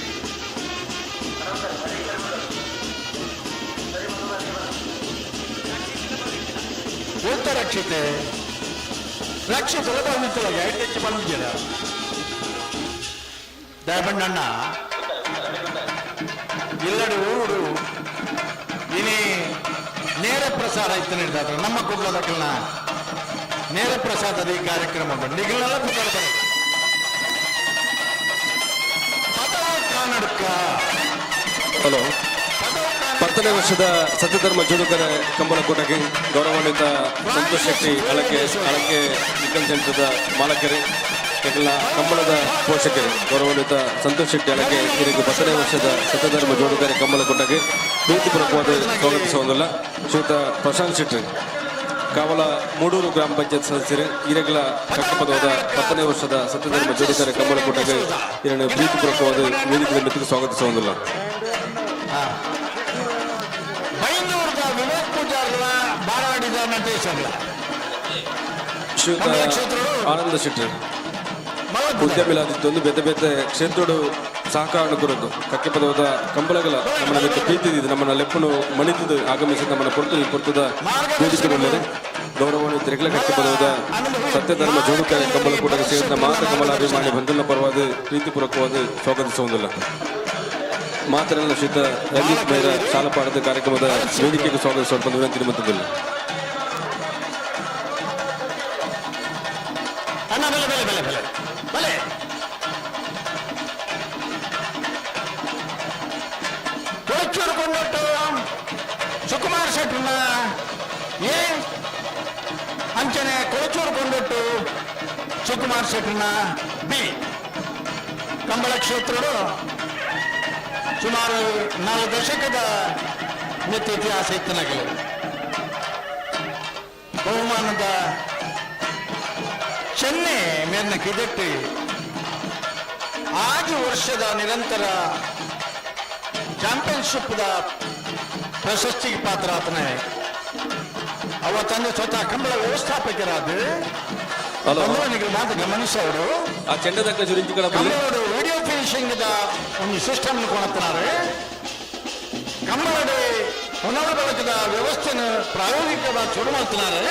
ಊಟ ರಕ್ಷಿತೆ ರಕ್ಷಿತಲ್ಲ ಬಂದಿತ್ತೊಳಗೆ ಹೆಚ್ಚು ಬಂದಿದ್ದೀರ ದಯಬಣ್ಣಣ್ಣ ಇಲ್ಲಡು ಊರು ಇನಿ ನೇರ ಪ್ರಸಾರ ಇತ್ತು ನಿರ್ಧಾರ ನಮ್ಮ ಕುಡ್ಲದಕ್ಕಲ್ಲ ನೇರ ಪ್ರಸಾದದ ಈ ಕಾರ್ಯಕ್ರಮ ನಿಗಳೆಲ್ಲ ಪುಸ್ತಕ ಕನ್ನಡಕ ಹಲೋ 10ನೇ ವರ್ಷದ ಸತ್ಯಧರ್ಮ ಜೋಡುಕರ ಕಂಬಳಕೂಟಕ್ಕೆ ಗೌರವಾನ್ವಿತ ಸಂತೋಷ್ ಶೆಟ್ಟಿ ಅಳಕೆ ವಿಜ್ಞಾನ ಕೇಂದ್ರದ ಮಾಲಕರೇ ಕೆಲ ಕಂಬಳದ ಪೋಷಕರು ಗೌರವಾನ್ವಿತ ಸಂತೋಷ್ ಶೆಟ್ಟಿ ಅಳಕೆ ಇವರಿಗೆ 10ನೇ ವರ್ಷದ ಸತ್ಯಧರ್ಮ ಜೋಡುಕರ ಕಂಬಳಕೂಟಕ್ಕೆ ಪ್ರೀತಿಪೂರ್ವಕವಾದ ಸ್ವಾಗತಿಸುವುದಿಲ್ಲ ಶ್ರೀಯುತ ಪ್ರಶಾಂತ್ ಶೆಟ್ಟಿ ಕಾವಲ ಮೂಡೂರು ಗ್ರಾಮ ಪಂಚಾಯತ್ ಸದಸ್ಯರು ಈರೆಗಳ ಕಟ್ಟಪದವಾದ 10ನೇ ವರ್ಷದ ಸತ್ಯಧರ್ಮ ಜೋಡುಕರ ಕಂಬಳಕೂಟಕ್ಕೆ ಇವರನ್ನು ಪ್ರೀತಿಪೂರ್ವಕವಾದ ವೇದಿಕೆ ಮಿತಿಗೆ ಸ್ವಾಗತಿಸುವುದಿಲ್ಲ ಶ್ರೀಯುತ ಆನಂದ ಶೆಟ್ಟಿ ಉದ್ಯಮಿಲಾದಿತ್ತೊಂದು ಬೇತೆ ಬೇತೆ ಕ್ಷೇತ್ರಡು ಸಹಕಾರ ಕೊರದು ಕಕ್ಕೆ ಪದವಾದ ಕಂಬಳಗಳ ನಮ್ಮನ್ನ ವ್ಯಕ್ತಿ ಪ್ರೀತಿದ್ದು ನಮ್ಮನ್ನ ಲೆಪ್ಪನು ಮಣಿತದು ಆಗಮಿಸಿ ನಮ್ಮನ್ನ ಪೊರ್ತದ ವೇದಿಕೆ ಬಂದಿದೆ ಗೌರವಾನ್ವಿತ ರೆಗ್ಲ ಕಕ್ಕೆ ಪದವಾದ ಸತ್ಯಧರ್ಮ ಜೋಡುಕ ಕಂಬಳಕೂಟಕ್ಕೆ ಸೇರಿದ ಮಾತ ಕಮಲಾಭಿಮಾನಿ ಬಂಧುನ ಪರವಾದ ಪ್ರೀತಿಪೂರ್ವಕವಾದ ಸ್ವಾಗತಿಸುವುದಿಲ್ಲ ಮಾತನಾಡಿದ ಶ್ರೀಯುತ ರಂಜಿತ್ ಬೈರ ಶಾಲಪಾಠದ ಕಾರ್ಯಕ್ರಮದ ವೇದಿಕೆಗೆ ಸ್ವಾಗತಿಸುವಂತ ವಿನಂತಿ ನಿಮ್ಮಂತದಿಲ್ಲ ಸುಕುಮಾರ್ ಶೆಟ್ರನ್ನ ಅಂಚನೆ ಕೊಳಚೂರು ಕೊಂಡೊಟ್ಟು ಸುಕುಮಾರ್ ಶೆಟ್ರನ್ನ ಬಿ ಕಂಬಳ ಕ್ಷೇತ್ರಗಳು ಸುಮಾರು 4 ದಶಕದ ನಿತ್ಯ ಇತಿಹಾಸ ಇತ್ತನಾಗಲಿ ಬಹುಮಾನದ ಚೆನ್ನೈ ಮೇಲಿನ ಕಿದಟ್ಟಿ 5 ವರ್ಷದ ನಿರಂತರ ಚಾಂಪಿಯನ್ಶಿಪ್ ಪ್ರಶಸ್ತಿಗೆ ಪಾತ್ರ ಆತನೇ ಅವತ್ತಂದು ಸ್ವತಃ ಕಂಬಳ ವ್ಯವಸ್ಥಾಪಕರಾದ ಮಾತು ಗಮನಿಸೋರು ಆ ಚೆಂಡದಕ್ಕ ಕಂಬಳೋಡು ವಿಡಿಯೋ ಫಿನಿಶಿಂಗ್ ಒಂದು ಸಿಸ್ಟಮ್ ಕೊಡುತ್ತಾರೆ ಕಂಬಳದ ಹೊನವ ಬಳಕದ ವ್ಯವಸ್ಥೆನ ಪ್ರಾಯೋಗಿಕವಾಗಿ ಶುರು ಮಾಡ್ತಾರೆ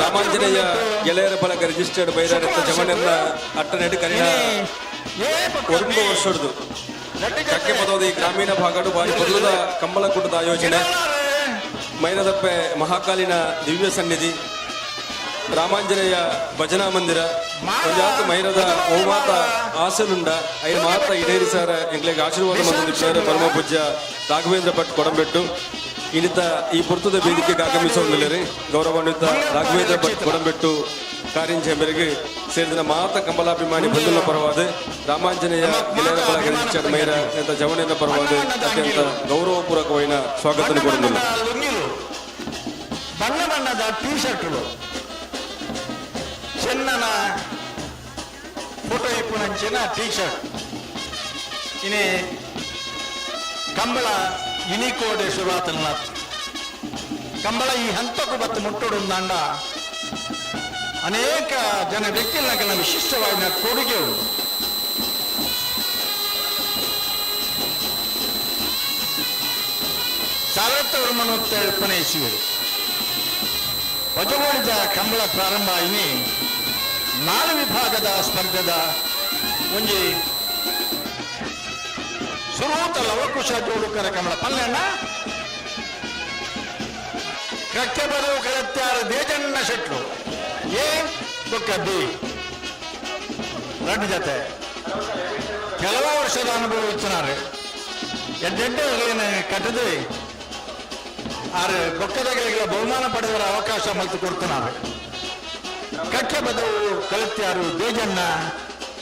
ರಾಮಾಂಜನೇಯ ಗೆಳೆಯರ ಬಳಗ ರಿಜಿಸ್ಟರ್ಡ್ ಬೈರಾಡತ್ತ ಜಮನೆಲ್ಲ ಅಟ್ಟನೆಡು ಕನ್ನಡ 1 ವರ್ಷದ್ದು ಕಕ್ಕೆ ಪದೋದಿ ಗ್ರಾಮೀಣ ಭಾಗಡು ಬಾರಿ ಮೊದಲದ ಕಂಬಳಕೂಟದ ಆಯೋಜನೆ ಮೈನದಪ್ಪೆ ಮಹಾಕಾಲಿನ ದಿವ್ಯ ಸನ್ನಿಧಿ ರಾಮಾಂಜನೇಯ ಭಜನಾ ಮಂದಿರ ಒಂಜಾತು ಮೈರದ ಓಮಾತ ಆಸನುಂಡ ಐದು ಮಾತ ಇಡೇರಿಸಾರ ಎಂಗ್ಲೆಗೆ ಆಶೀರ್ವಾದ ಮಂದಿರ ಪರಮ ಪೂಜ್ಯ ರಾಘವೇಂದ್ರ ಭಟ್ ಕೊಡಂಬೆಟ್ಟು ಇನ್ನಿತ ಈ ಪುರ್ತದ ವೇದಿಕೆಗೆ ಆಗಮಿಸುವುದಿಲ್ಲರಿ ಗೌರವಾನ್ವಿತ ರಾಘವೇಂದ್ರ ಭಟ್ ಕೊಡಂಬೆಟ್ಟು ಕಾರ್ಯಿಂಚೆ ಮೇರೆಗೆ ಸೇರಿದ ಮಾತ ಕಂಬಲಾಭಿಮಾನಿ ಬಂಧುಗಳ ಪರವಾದ ರಾಮಾಂಜನೇಯ ಗೆಳೆಯರ ಬಳಗ ಮೈರ ಅಂತ ಜವಣಿಯ ಪರವಾದ ಅತ್ಯಂತ ಗೌರವಪೂರ್ವಕವಾದ ಸ್ವಾಗತ ಕೊಡುವುದಿಲ್ಲ. ಬಣ್ಣ ಬಣ್ಣದ ಟೀ ಶರ್ಟ್ಗಳು ಚೆನ್ನನ ಫೋಟೋ ಇಪ್ಪುನಂಚಿನ ಟೀ ಶರ್ಟ್ ಇನಿ ಕಂಬಳ ಇನಿಕೋಡೆ ಶುರುವಾತಲ್ಲ ಕಂಬಳ ಈ ಹಂತಕ್ಕೂ ಬತ್ತು ಮುಟ್ಟೋಡು ದಾಂಡ ಅನೇಕ ಜನ ವ್ಯಕ್ತಿಗಳ ವಿಶಿಷ್ಟವಾದ ಕೊಡುಗೆ ಉಂಟು. ಸಾರ್ವತ್ವ ಮನೋತ್ತೇಳ್ಪನೆ ಇಸಿದರು ವಜಗೋಳಿದ ಕಂಬಳ ಪ್ರಾರಂಭ ಇನಿ 4 ವಿಭಾಗದ ಸ್ಪರ್ಧದ ಒಂಜಿ ಸುರೂತ ಲವಕುಶ ಜೋಡುಕರ ಕಂಬಳ ಪಲ್ಲೆಣ್ಣ ಕಕ್ಕೆ ಬದವು ಕಳತ್ಯಾರ ದೇಜಣ್ಣ ಶೆಟ್ಲು ಏ ದುಃಖದ್ದಿ ರಡ್ಡು ಜೊತೆ ಕೆಲವು ವರ್ಷದ ಅನುಭವ ಇచ్చిನಾರೆ ಎಡ್ಡೆಡ್ಡೆ ಕಟ್ಟದು ಆರು ಬೊಕ್ಕದಗಳಿಗೆ ಬಹುಮಾನ ಪಡೆದವರ ಅವಕಾಶ ಮಲ್ತು ಕೊಡ್ತಾನೆ ಕಕ್ಕೆ ಬದವು ಕಲಿತ್ಯಾರು ದೇಜಣ್ಣ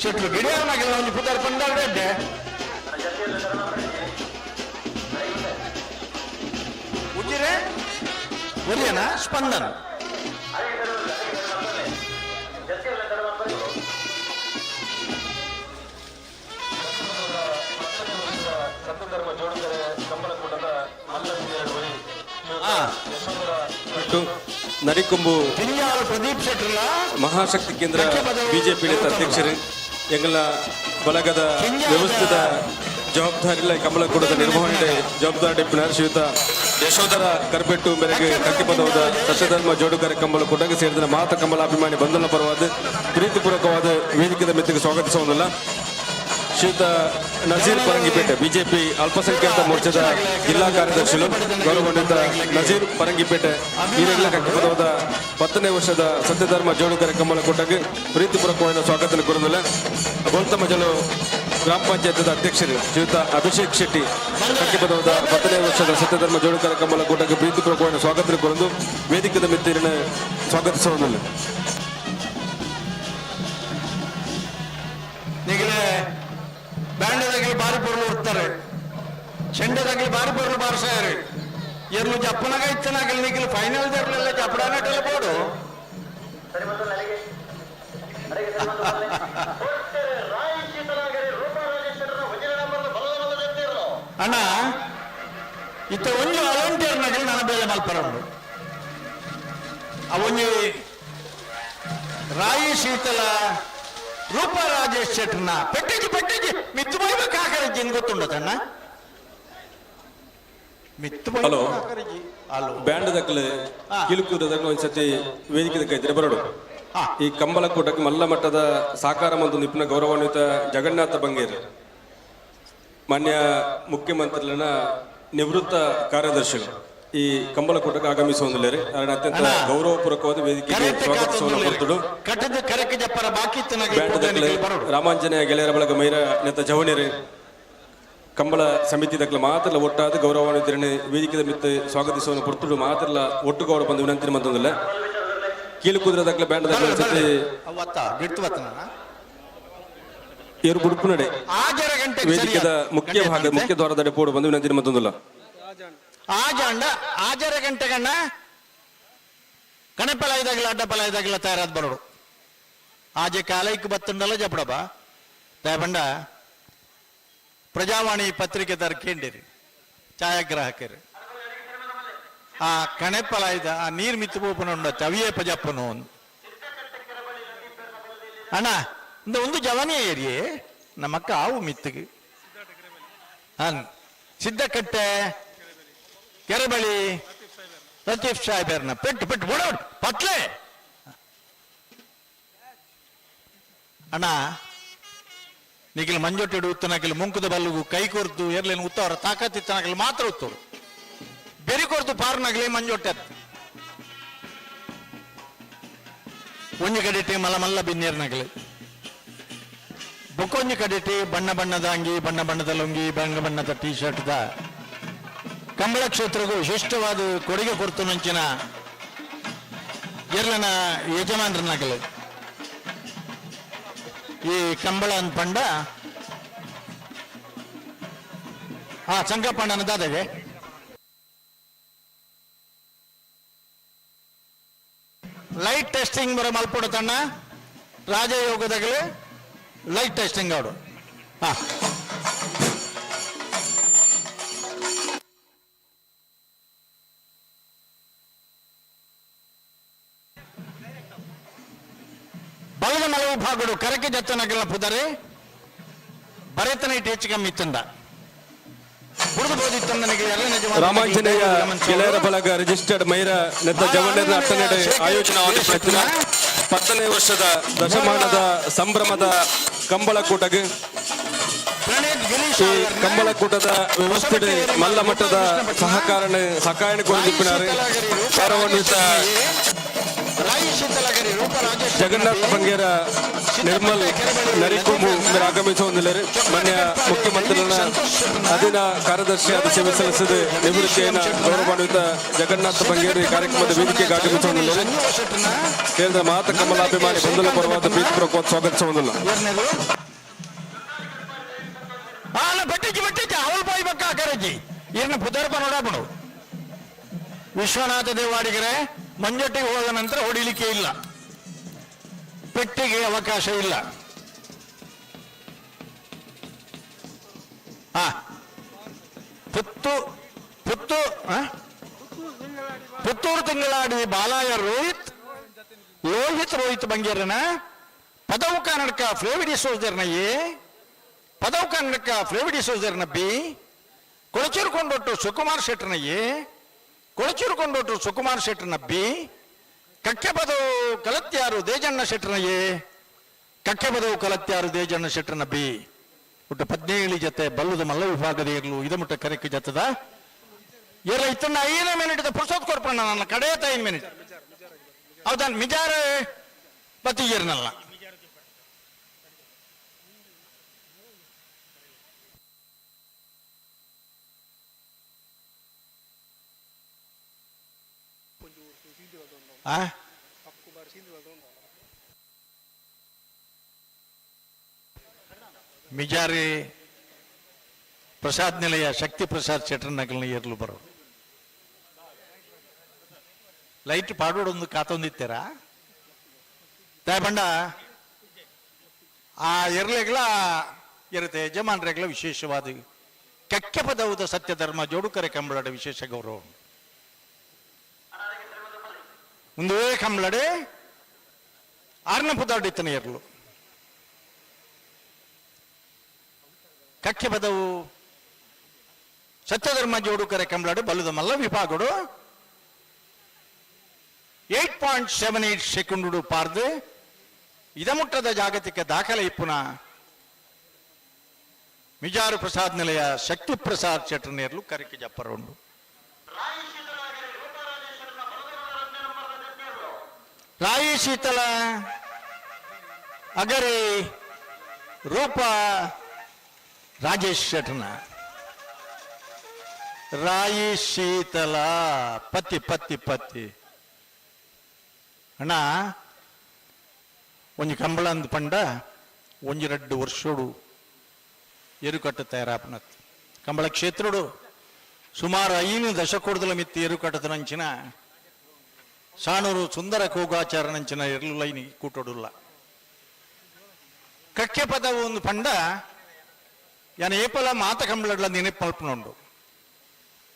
ಶೆಟ್ಲು ಗಿಡಿಯಾರನಾಗೆಲ್ಲ ಒಂದು ಪುದರ್ ಪಂಡಾಡ್ಡೆ ಉಜ್ಜಿರೆ ಒರಿಯನ ಸ್ಪಂದನ ನರಿಕೊಂಬು ಪ್ರದೀಪ್ ಶೆಟ್ರಲ್ಲ ಮಹಾಶಕ್ತಿ ಕೇಂದ್ರ ಬಿಜೆಪಿ ಅಧ್ಯಕ್ಷರು ಎಂಗಲ ಬಳಗದ ವ್ಯವಸ್ಥಿತ ಜವಾಬ್ದಾರಿಲ್ಲ ಕಂಬಳಕೂಟದ ನಿರ್ವಹಣೆ ಜವಾಬ್ದಾರಿ ಶ್ರೀಯುತ ಯಶೋಧರ ಕರ್ಬೆಟ್ಟು ಮೇರೆಗೆ ಕಕ್ಕಿಪದವಾದ ಸತ್ಯಧರ್ಮ ಜೋಡುಕರ ಕಂಬಳಕೂಟಕ್ಕೆ ಸೇರಿದ ಮಾತ ಕಂಬಲಾಭಿಮಾನಿ ಬಂಧುಗಳ ಪರವಾದ ಪ್ರೀತಿಪೂರ್ವಕವಾದ ವೇದಿಕೆಯ ಮಿತ್ತಿಗೆ ಸ್ವಾಗತಿಸುವುದಿಲ್ಲ. ಶ್ರೀಯುತ ನಜೀರ್ ಪರಂಗಿಪೇಟೆ ಬಿಜೆಪಿ ಅಲ್ಪಸಂಖ್ಯಾತ ಮೋರ್ಚಾದ ಜಿಲ್ಲಾ ಕಾರ್ಯದರ್ಶಿಗಳು ಗೌರವಾನ್ವಿತ ನಜೀರ್ ಪರಂಗಿಪೇಟೆ ಈರೆಲ್ಲ ಕಕ್ಕಿಪದವಾದ 10ನೇ ವರ್ಷದ ಸತ್ಯಧರ್ಮ ಜೋಡುಕರ ಕಂಬಳಕೂಟಕ್ಕೆ ಪ್ರೀತಿಪೂರ್ವಕವಾದ ಸ್ವಾಗತ ಕೋರುವುದಿಲ್ಲ. ಗೋಲ್ತಮಜಲು ಗ್ರಾಮ ಪಂಚಾಯತ್ ಅಧ್ಯಕ್ಷರು ಶ್ರೀಯುತ ಅಭಿಷೇಕ್ ಶೆಟ್ಟಿ ಕಕ್ಕಿಪದವಾದ 10ನೇ ವರ್ಷದ ಸತ್ಯಧರ್ಮ ಜೋಡುಕರ ಕಂಬಳಕೂಟಕ್ಕೆ ಪ್ರೀತಿಪೂರ್ವಕವಾದ ಸ್ವಾಗತ ಕೋರಲು ವೇದಿಕೆಯ ಮಿತ್ತಿನ ಸ್ವಾಗತಿಸುವುದಿಲ್ಲ. ಬ್ಯಾಂಡದಾಗಲಿ ಬಾರಿ ಪೊರ್ಲು ಇರ್ತಾರೆ ಚೆಂಡದಾಗಲಿ ಬಾರಿ ಪೊರ್ಲು ಬಾರಿಸಾರು ಎರ್ಲು ಜಪ್ಪನಾಗ ಇತ್ತನಾಗಲಿ ನಿಗಲು ಫೈನಲ್ ಜರ್ಲೆಲ್ಲ ಜಪ್ಪಡಾನಟೆಲ್ಲ ಬೋಡು ಅಣ್ಣ ಇತ್ತ ಒಂದು ವಾಲಂಟಿಯರ್ ನಗಲಿ ನನ್ನ ಬೇಲೆ ಮಲ್ಪರ ಉಂಟು ಅವೊಂದು ರಾಯಿ ಶೀತಲ ರೂಪ ರಾಜೇಶ್ ಶೆಟ್ರನ ಪೆಟ್ಟಿಜಿ ಮಿತ್ತು ಬೈಬೇಕು ಹಾಕರಿಜಿ ಏನು ಗೊತ್ತುಂಡತಣ್ಣ ಮಿತ್ತು ಹಲೋ ಬ್ಯಾಂಡ್ ದಕ್ಕಲೆ ಕಿಲುಕೂರದಾಗ ಒಂದ್ಸತಿ ವೇದಿಕೆ ಕೈದ್ರೆ ಬರೋಡು ಈ ಕಂಬಳಕೂಟಕ್ಕೆ ಮಲ್ಲ ಮಟ್ಟದ ಸಾಕಾರ ಮತ್ತು ನಿಪುಣ ಗೌರವಾನ್ವಿತ ಜಗನ್ನಾಥ ಬಂಗೇರ್ ಮಾನ್ಯ ಮುಖ್ಯಮಂತ್ರಿಗಳನ್ನ ನಿವೃತ್ತ ಕಾರ್ಯದರ್ಶಿಗಳು ಈ ಕಂಬಳಕೂಟಕ್ಕೆ ಆಗಮಿಸುವುದಿಲ್ಲರಿ ಅದನ್ನ ಅತ್ಯಂತ ಗೌರವಪೂರ್ವಕವಾದ ವೇದಿಕೆಗೆ ಸ್ವಾಗತಿಸುವ ಹೊರತುಡು ಬ್ಯಾಂಡ್ ದಕ್ಕಲೆ ರಾಮಾಂಜನೇಯ ಗೆಳೆಯರ ಬಳಗ ಮೈರ ನೆತ್ತ ಜವಣಿರಿ ಕಂಬಳ ಸಮಿತಿ ದಕ್ಕಲ ಮಾತ್ರ ಒಟ್ಟಾದ ಗೌರವಾನ್ವಿತರನ್ನು ವೇದಿಕೆಯ ಮಿತ್ತ ಸ್ವಾಗತಿಸುವ ಹೊರತುಡು ಮಾತ್ರ ಒಟ್ಟು ಗೌರವ ಬಂದು ವಿನಂತಿ ಬಂದಿಲ್ಲ. ಕೀಲು ಕುದುರೆ ದಕ್ಕಲ ಬ್ಯಾಂಡ್ ದಕ್ಕಲ ಸತಿ ಇವರು ಬುಡುಪು ನಡೆ ವೇದಿಕೆದ ಮುಖ್ಯ ಭಾಗ ಮುಖ್ಯ ದ್ವಾರದ ಪೋಡು ಬಂದು ವಿನಂತಿ ಬಂದಿಲ್ಲ. ಆಜರ ಗಂಟೆಗಣ್ಣ ಕಣಪಲ ಇದಾಗಲ ಅಡ್ಡಪಲ ಇದಾಗಲ ತಯಾರಾದ ಬರೋಡು ಆಜೆ ಕಾಲೈಕ್ ಬತ್ತಂಡಲ್ಲ ಜಪಡಬ ದಯಪಂಡ ಪ್ರಜಾವಾಣಿ ಪತ್ರಿಕೆ ತರ್ಕೇಂಡಿರಿ ಛಾಯಾಗ್ರಾಹಕರು ಆ ಕಣೆಪಲ ಇದ ಆ ನೀರ್ ಮಿತ್ತು ಪೋಪನ ಉಂಡ ಚವಿಯೇ ಪಜಪ್ಪನು ಅಣ್ಣ ಒಂದು ಜವನಿ ಏರಿಯೇ ನಮ್ಮಕ್ಕ ಆವು ಮಿತ್ತಿಗೆ ಹಂಗ್ ಸಿದ್ದಕಟ್ಟೆ ಕೆರೆಬಳಿ ಲತೀಫ್ ಸಾಹೇಬರ್ನ ಪೆಟ್ಟು ಓಡೋಡ್ ಪಟ್ಲೆ ಅಣ್ಣ ನಿಖಿಲ್ ಮಂಜೊಟ್ಟಿಡು ಉತ್ತನಕಿಲ್ ಮುಂಕುದ ಬಲ್ಲುಗು ಕೈ ಕೊರ್ತು ಎರ್ಲೇನು ಉತ್ತವರ ತಾಕತ್ತಿತ್ತನಕಿಲ್ ಮಾತ್ರ ಉತ್ತೋಡು ಬೆರಿ ಕೊರ್ತು ಪಾರ್ನಗಲೇ ಮಂಜೊಟ್ಟೆ ಒಂಜಿ ಕಡೆಟಿ ಮಲ್ಲ ಮಲ್ಲ ಬಿನ್ನೇರ್ನಗಲು ಬೊಕ್ಕೊಂಜಿ ಕಡೆಟಿ ಬಣ್ಣ ಬಣ್ಣದ ಅಂಗಿ ಬಣ್ಣ ಬಣ್ಣದ ಲುಂಗಿ ಬಣ್ಣ ಬಣ್ಣದ ಟೀ ಶರ್ಟ್ ದ ಕಂಬಳ ಕ್ಷೇತ್ರಗೂ ವಿಶಿಷ್ಟವಾದ ಕೊಡುಗೆ ಕೊಡ್ತು ನಂಚಿನ ಎರ್ಲನ ಯಜಮಾನ್ರನಗಲು ಈ ಕಂಬಳ ಪಂಡ ಸಂಕಪ್ಪಣ್ಣನ ದಾದಗೆ ಲೈಟ್ ಟೆಸ್ಟಿಂಗ್ ಬರೋ ಮಲ್ಪೊಡ ತಣ್ಣ ರಾಜಯೋಗದಾಗಲೇ ಲೈಟ್ ಟೆಸ್ಟಿಂಗ್ ಅವಡು ಬಲದ ಮಲವು ಭಾಗಡು ಕರಕೆ ಜತ್ತನಗಲ ಪುದರೆ ಬರೆತನ ಇಟ್ಟು ಹೆಚ್ಚು ಕಮ್ಮಿ ತಂದ ರಾಮಾಂಜನೇಯ ಗೆಳೆಯರ ಬಳಗ ರಿಜಿಸ್ಟರ್ಡ್ ಮೈರ ನೆತ್ತ ಜವಣ್ಣನ ಅಟ್ಟನೆಡೆ ಆಯೋಜನವಾದ ಪ್ರಯತ್ನ 10ನೇ ವರ್ಷದ ದಶಮಾನದ ಸಂಭ್ರಮದ ಕಂಬಳಕೂಟಗೆ ಈ ಕಂಬಳಕೂಟದ ವ್ಯವಸ್ಥೆ ಮಲ್ಲ ಮಟ್ಟದ ಸಹಕಾರಣ ಕೊಡಿಪಿನಾರು ಪಾರವನ್ವಿತ ಜಗನ್ನಾಥ ಬಂಗೇರ ನಿರ್ಮಲ್ ನರಿಕೊಂಬು ಆಗಮಿಸುವುದಿಲ್ಲರು ಮಾನ್ಯ ಮುಖ್ಯಮಂತ್ರಿಗಳ ಅಧೀನ ಕಾರ್ಯದರ್ಶಿಯಾದ ಸೇವೆ ಸಲ್ಲಿಸಿದ ನಿವೃತ್ತಿಯನ್ನು ಗೌರವಾನ್ವಿತ ಜಗನ್ನಾಥ ಬಂಗೇರಿ ಕಾರ್ಯಕ್ರಮದ ವೇದಿಕೆಗೆ ಆಗಮಿಸುವುದಿಲ್ಲರು ಕೇಂದ್ರ ಮಾತ ಕಮಲಾಭಿಮಾನಿ ಬಂಧುಲ ಪರವಾದ ಪ್ರೀತಿಪೂರ್ವಕವಾದ ಸ್ವಾಗತಿಸುವುದಿಲ್ಲ ವಿಶ್ವನಾಥ ದೇವಾಡಿಗರೆ ಮಂಜಟ್ಟಿಗೆ ಹೋದ ನಂತರ ಹೊಡಿಲಿಕ್ಕೆ ಇಲ್ಲ, ಪೆಟ್ಟಿಗೆ ಅವಕಾಶ ಇಲ್ಲ. ಪುತ್ತೂರು ತಿಂಗಳಾಡಿ ಬಾಲಾಯ ರೋಹಿತ್ ಬಂಗೇರನ ಪದವು ಕನ್ನಡಕ ಫ್ಲೇವಿಡಿ ಸೋಜರ್ನಯ್ಯೇ ಪದವು ಕನ್ನಡಕ ಫ್ಲೇವಿಡಿ ಸೋಜರ್ನ ಬಿ ಕೊಳಚೂರುಕೊಂಡೊಟ್ಟು ಸುಕುಮಾರ್ ಶೆಟ್ಟರ್ನಯ್ಯೇ ಕೊಳಚೂರುಕೊಂಡೊಟ್ಟು ಸುಕುಮಾರ್ ಶೆಟ್ಟರ್ನ ಬಿ ಕಕ್ಕೆ ಪದವು ಕಲತ್ಯಾರು ದೇಜಣ್ಣ ಶೆಟ್ಟರ್ನಯ್ಯೇ ಕಕ್ಕೆ ಪದವು ಕಲತ್ಯಾರು ದೇಜಣ್ಣ ಶೆಟ್ಟರ್ನ ಬಿ ಒಟ್ಟು 17 ಜೊತೆ ಬಲ್ಲುದ ಮಲ್ಲ ವಿಭಾಗದ ಇರ್ಲು ಇದ ಮುಟ್ಟ ಕರೆಕ್ಕೆ ಜತ್ತದ ಎಲ್ಲ ಇತ್ತನ್ನ 5 ಮಿನಿಟ್ ಪುರ್ಸೋತ್ ಕೊಡ್ಪಣ್ಣ ನನ್ನ ಕಡೆಯತ 5 ಮಿನಿಟ್ ಹೌದಾ ಮಿಜಾರ ಪತಿ ಇರ್ನಲ್ಲ ಮಿಜಾರಿ ಪ್ರಸಾದ್ ನಿಲಯ ಶಕ್ತಿ ಪ್ರಸಾದ್ ಶೆಟ್ಟರ್ನಗಲ್ನ ಏರ್ಲು ಬರೋ ಲೈಟ್ ಪಾಡೋಡೊಂದು ಕಾತೊಂದಿತ್ತೀರಾ ಬಂಡ ಆ ಎರ್ಲೆಗಳ ಇರುತ್ತೆ ಯಜಮಾನ್ರೆಗಳ ವಿಶೇಷವಾದ ಕಕ್ಕೆ ಪದವುದ ಸತ್ಯ ಧರ್ಮ ಜೋಡುಕರೆ ಕಂಬಳಡ ವಿಶೇಷ ಗೌರವ ಮುಂದೇ ಕಂಬಳಡೆ ಆರ್ನ ಪುದಾಡಿತನ ಎರ್ಲು ಕಕ್ಕೆ ಪದವು ಸತ್ಯಧರ್ಮ ಜೋಡುಕರೆ ಕಂಬಳಡು ಬಲ್ಲುದ ಮಲ್ಲ ವಿಭಾಗಡು 8.78 ಸೆಕೆಂಡು ಪಾರ್ದು ಇದಮುಟ್ಟದ ಜಾಗತಿಕ ದಾಖಲೆ ಇಪ್ಪುನ ಮಿಜಾರು ಪ್ರಸಾದ್ ನಿಲಯ ಶಕ್ತಿ ಪ್ರಸಾದ್ ಶೆಟ್ಟರ್ನೇರ್ಲು ಕರಿಕೆ ಜಪ್ಪರ ಉಂಡು ರಾಯಿ ಶೀತಲ ಅಗರಿ ರೂಪ ರಾಜೇಶ್ ಶೆಟ್ಟರ್ನ ರಾಯಿ ಶೀತಲ ಪತ್ತಿ ಪತ್ತಿ ಪತ್ತಿ ಅಣ್ಣ ಒಂಜಿ ಕಂಬಳ ಅಂದ್ ಪಂಡ ಒಂಜಿ 2 ವರ್ಷೋಡು ಎರುಕಟ್ಟು ತಯಾರಾಪನತ್ ಕಂಬಳ ಕ್ಷೇತ್ರಡು ಸುಮಾರು 5 ದಶಕೋಡದಲ ಮಿತ್ತಿ ಎರುಕಟ್ಟದ ನಂಚಿನ ಸಾಣೂರು ಸುಂದರ ಕೋಗಾಚಾರ ನಂಚಿನ ಎರ್ಲು ಲೈನಿ ಕೂಟೋಡುಲ್ಲ ಕಕ್ಕೆ ಪದವು ಒಂದು ಪಂಡ ಯಾನ ಏಪಲ ಮಾತ ಕಂಬಳಡ್ಲ ನೆನಪು ಮಲ್ಪನುಂಡು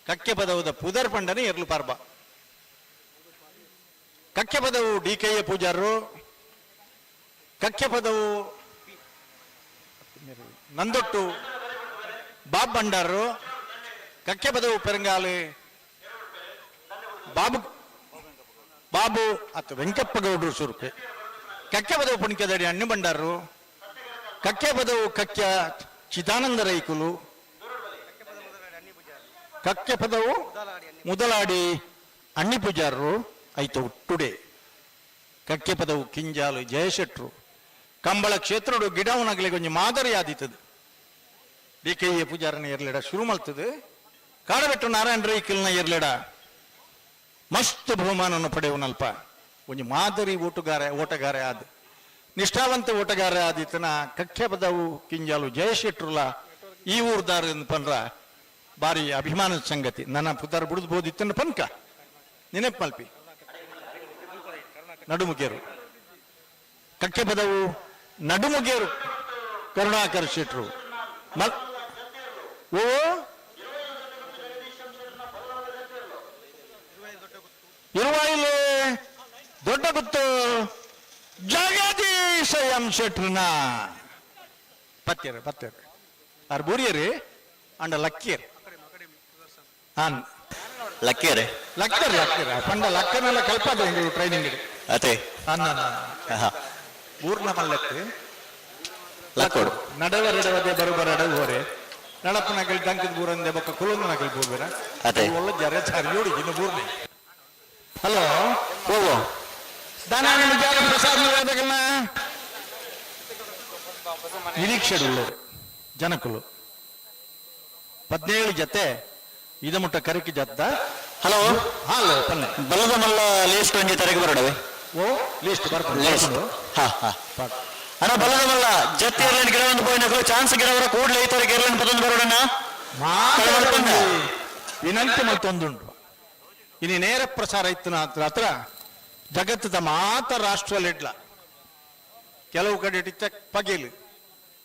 ಕಕ್ಕೆ ಪದವುದ ಪುದರ್ ಪಂಡನೆ ಎರ್ಲು ಪಾರ್ಬ ಕಕ್ಕೆ ಪದವು ಡಿ.ಕೆ.ಎ ಪೂಜಾರರು ಕಕ್ಕೆ ಪದವು ನಂದೊಟ್ಟು ಬಾಬ್ ಭಂಡಾರರು ಕಕ್ಕೆ ಪದವು ಪೆರಂಗಾಲಿ ಬಾಬು ಅಥವಾ ವೆಂಕಪ್ಪ ಗೌಡ್ರು ಸುರುಪೆ ಕಕ್ಕೆ ಪದವು ಪುಣಿಕೆದಡಿ ಅಣ್ಣು ಭಂಡಾರರು ಕಕ್ಕೆ ಪದವು ಕಕ್ಯ ಚಿದಾನಂದ ರೈಕುಲು ಕಕ್ಕೆ ಪದವು ಮುದಲಾಡಿ ಅಣ್ಣಿ ಪೂಜಾರರು ಆಯ್ತು ಟುಡೇ ಕಕ್ಕೆ ಪದವು ಕಿಂಜಾಲು ಜಯಶೆಟ್ರು ಕಂಬಳ ಕ್ಷೇತ್ರಡು ಗಿಡವನಾಗಲಿ ಕೊಂಚ ಮಾದರಿ ಆದಿತ್ತದು ಡಿ ಕೆ ಎ ಪೂಜಾರನ ಇರ್ಲಿಡ ಶುರು ಮಲ್ತದು ಕಾಡಬೆಟ್ಟು ನಾರಾಯಣ ರೈಕಲ್ನ ಇರ್ಲಿಡ ಮಸ್ತ್ ಬಹುಮಾನವನ್ನು ಪಡೆಯುವನಲ್ಪ ಒಂದು ಮಾದರಿ ಓಟಗಾರ ಆದ ನಿಷ್ಠಾವಂತ ಓಟಗಾರ ಆದಿತ್ತನ ಕಕ್ಕೆ ಪದವು ಕಿಂಜಾಲು ಜಯಶೆಟ್ರುಲ ಈ ಊರ್ದಾರ ಪನ್ರ ಬಾರಿ ಅಭಿಮಾನದ ಸಂಗತಿ ನನ್ನ ಪುತಾರ ಬಿಡಿದ್ಬೋದಿತ್ತನ್ನ ಪನ್ಕ ನೆನಪು ಮಲ್ಪಿ ನಡುಮುಗೇರು ಕಕ್ಕೆ ಪದವು ನಡುಮುಗೇರು ಕರುಣಾಕರ್ ಶೆಟ್ರು ಓ ಇರುವಾಯಿಲೆ ದೊಡ್ಡ ಗುತ್ತು ಜಗದೀಶ ಎಂ ಶೆಟ್ರನ ಪತ್ಯರು ಆರ್ ಬೂರಿಯರಿ ಅಂಡ ಲಕ್ಕಿಯರ್ ಲಕ್ಕಿಯರೆ ಲಕ್ಕರ್ ಪಂಡ ಲಕ್ಕನೆಲ್ಲ ಕಲ್ಪದ ಟ್ರೈನಿಂಗ್ ಅದೇ ಊರ್ನ ಮಲ್ಲಕ್ಕೆ ಲಕ್ಕೋಡು ನಡವರೆಡವದೆ ಬರುಬರಡವು ಹೋರೆ ನಳಪ್ಪನಗಲ್ ದಂಕದ ಬೂರಂದೆ ಬೊಕ್ಕ ಕುಲುಂದನಗಲ್ ಬೂರ್ಬೇರ ಅದೇ ಒಳ್ಳೆ ಜರ ಚಾರಿಯೋಡಿ ಇನ್ನು ಬೂರ್ನೆ ಹಲೋ ಓ ದಾನ ಜಾಗ ಪ್ರಸಾದ ನಿವೇದಕನ ನಿರೀಕ್ಷೆಡುಳ್ಳವರು ಜನಕುಲು 17 ಜತೆ ಇದ ಮುಟ್ಟ ಕರಿಕಿ ಜತ್ತ ಹಲೋ ಹಲೋ ಪನ್ನೆ ಬಲದ ಮಲ್ಲ ಲೀಸ್ಟ್ ಒಂಜಿ ತರಗೆ ಬರಡವೆ ಓ ಲಿಸ್ಟ್ ಬರ್ಕೊಂಡು ಅಣ್ಣ ಬಲದ ಮಲ್ಲ ಜತ್ತಿ ಇರ್ಲೇನು ಗಿಡವನ್ನು ಪೋಯಿನಗಳು ಚಾನ್ಸ್ ಗಿಡವರ ಕೂಡಲೇ ಈ ತರಗೆ ಇರ್ಲೇನು ಪದೊಂದು ಬರೋಡಣ್ಣ ವಿನಂತಿ ಮತ್ತೊಂದುಂಟು ಇನ್ನು ನೇರ ಪ್ರಸಾರ ಇತ್ತು ಹತ್ರ ಜಗತ್ತದ ಮಾತ ರಾಷ್ಟ್ರಲಿಡ್ಲ ಕೆಲವು ಕಡೆ ಇಟ್ಟ ಪಗೀಲು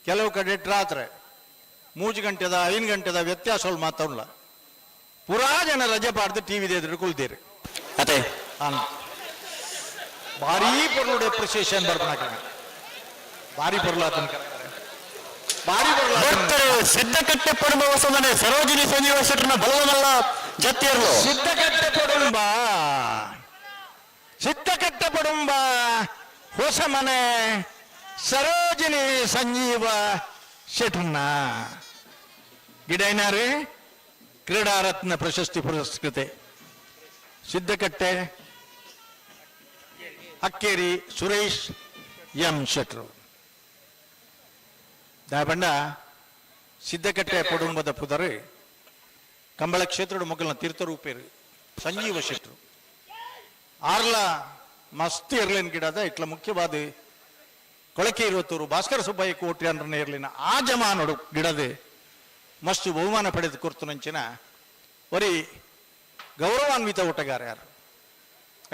ಕೆಲವು ಕಡೆ ಇಟ್ಟು ರಾತ್ರಿ 3 ಗಂಟೆದ 5 ಗಂಟೆದ ವ್ಯತ್ಯಾಸಗಳು ಮಾತಾಡಲ್ಲ ಪುರಾ ಜನ ರಜೆ ಪಾಡ್ದು ಟಿವಿ ಎದುರು ಕುಳ್ತೀರಿ ಅದೇ ಭಾರಿ ಪೊರ್ಲು ಡೆಪ್ರಿಸಿಯೇಷನ್ ಬರ್ತಾನ ಭಾರಿ ಪೊರ್ಲು ಭಾರಿ ಸಿದ್ಧಕಟ್ಟೆ ಪಡುಂಬ ಹೊಸಮನೆ ಸರೋಜಿನಿ ಸಂಜೀವ ಶೆಟ್ರನ ಬಲವನಲ್ಲ ಜತ್ತಿಯರ್ಲು ಸಿದ್ಧಕಟ್ಟೆ ಪಡುಂಬ ಹೊಸ ಮನೆ ಸರೋಜಿನಿ ಸಂಜೀವ ಶೆಟ್ರನ್ನ ಗಿಡೈನಾರೆ ಕ್ರೀಡಾರತ್ನ ಪ್ರಶಸ್ತಿ ಪುರಸ್ಕೃತೆ ಸಿದ್ಧಕಟ್ಟೆ ಅಕ್ಕೇರಿ ಸುರೇಶ್ ಎಂ ಶೆಟ್ರು ದಾಯಬಂಡ ಸಿದ್ಧಕಟ್ಟೆ ಪಡುಂಬದ ಪುದರು ಕಂಬಳ ಕ್ಷೇತ್ರದ ಮೊಗಲ್ನ ತೀರ್ಥರೂಪೇರು ಸಂಜೀವ ಶೆಟ್ರು ಆರ್ಲ ಮಸ್ತ್ ಇರ್ಲೇನ್ ಗಿಡದ ಇಟ್ಲ ಮುಖ್ಯವಾದ ಕೊಳಕೆ ಇರುವತ್ತೂರು ಭಾಸ್ಕರ ಸುಬ್ಬಯ್ಯ ಕೋಟಿ ಅಂದ್ರೆ ಇರ್ಲಿನ ಆ ಜಮಾನೋಡು ಗಿಡದೆ ಮಸ್ತ್ ಬಹುಮಾನ ಪಡೆದು ಕೊರ್ತುನಂಚಿನ ಒರಿ ಗೌರವಾನ್ವಿತ ಓಟಗಾರ ಯಾರು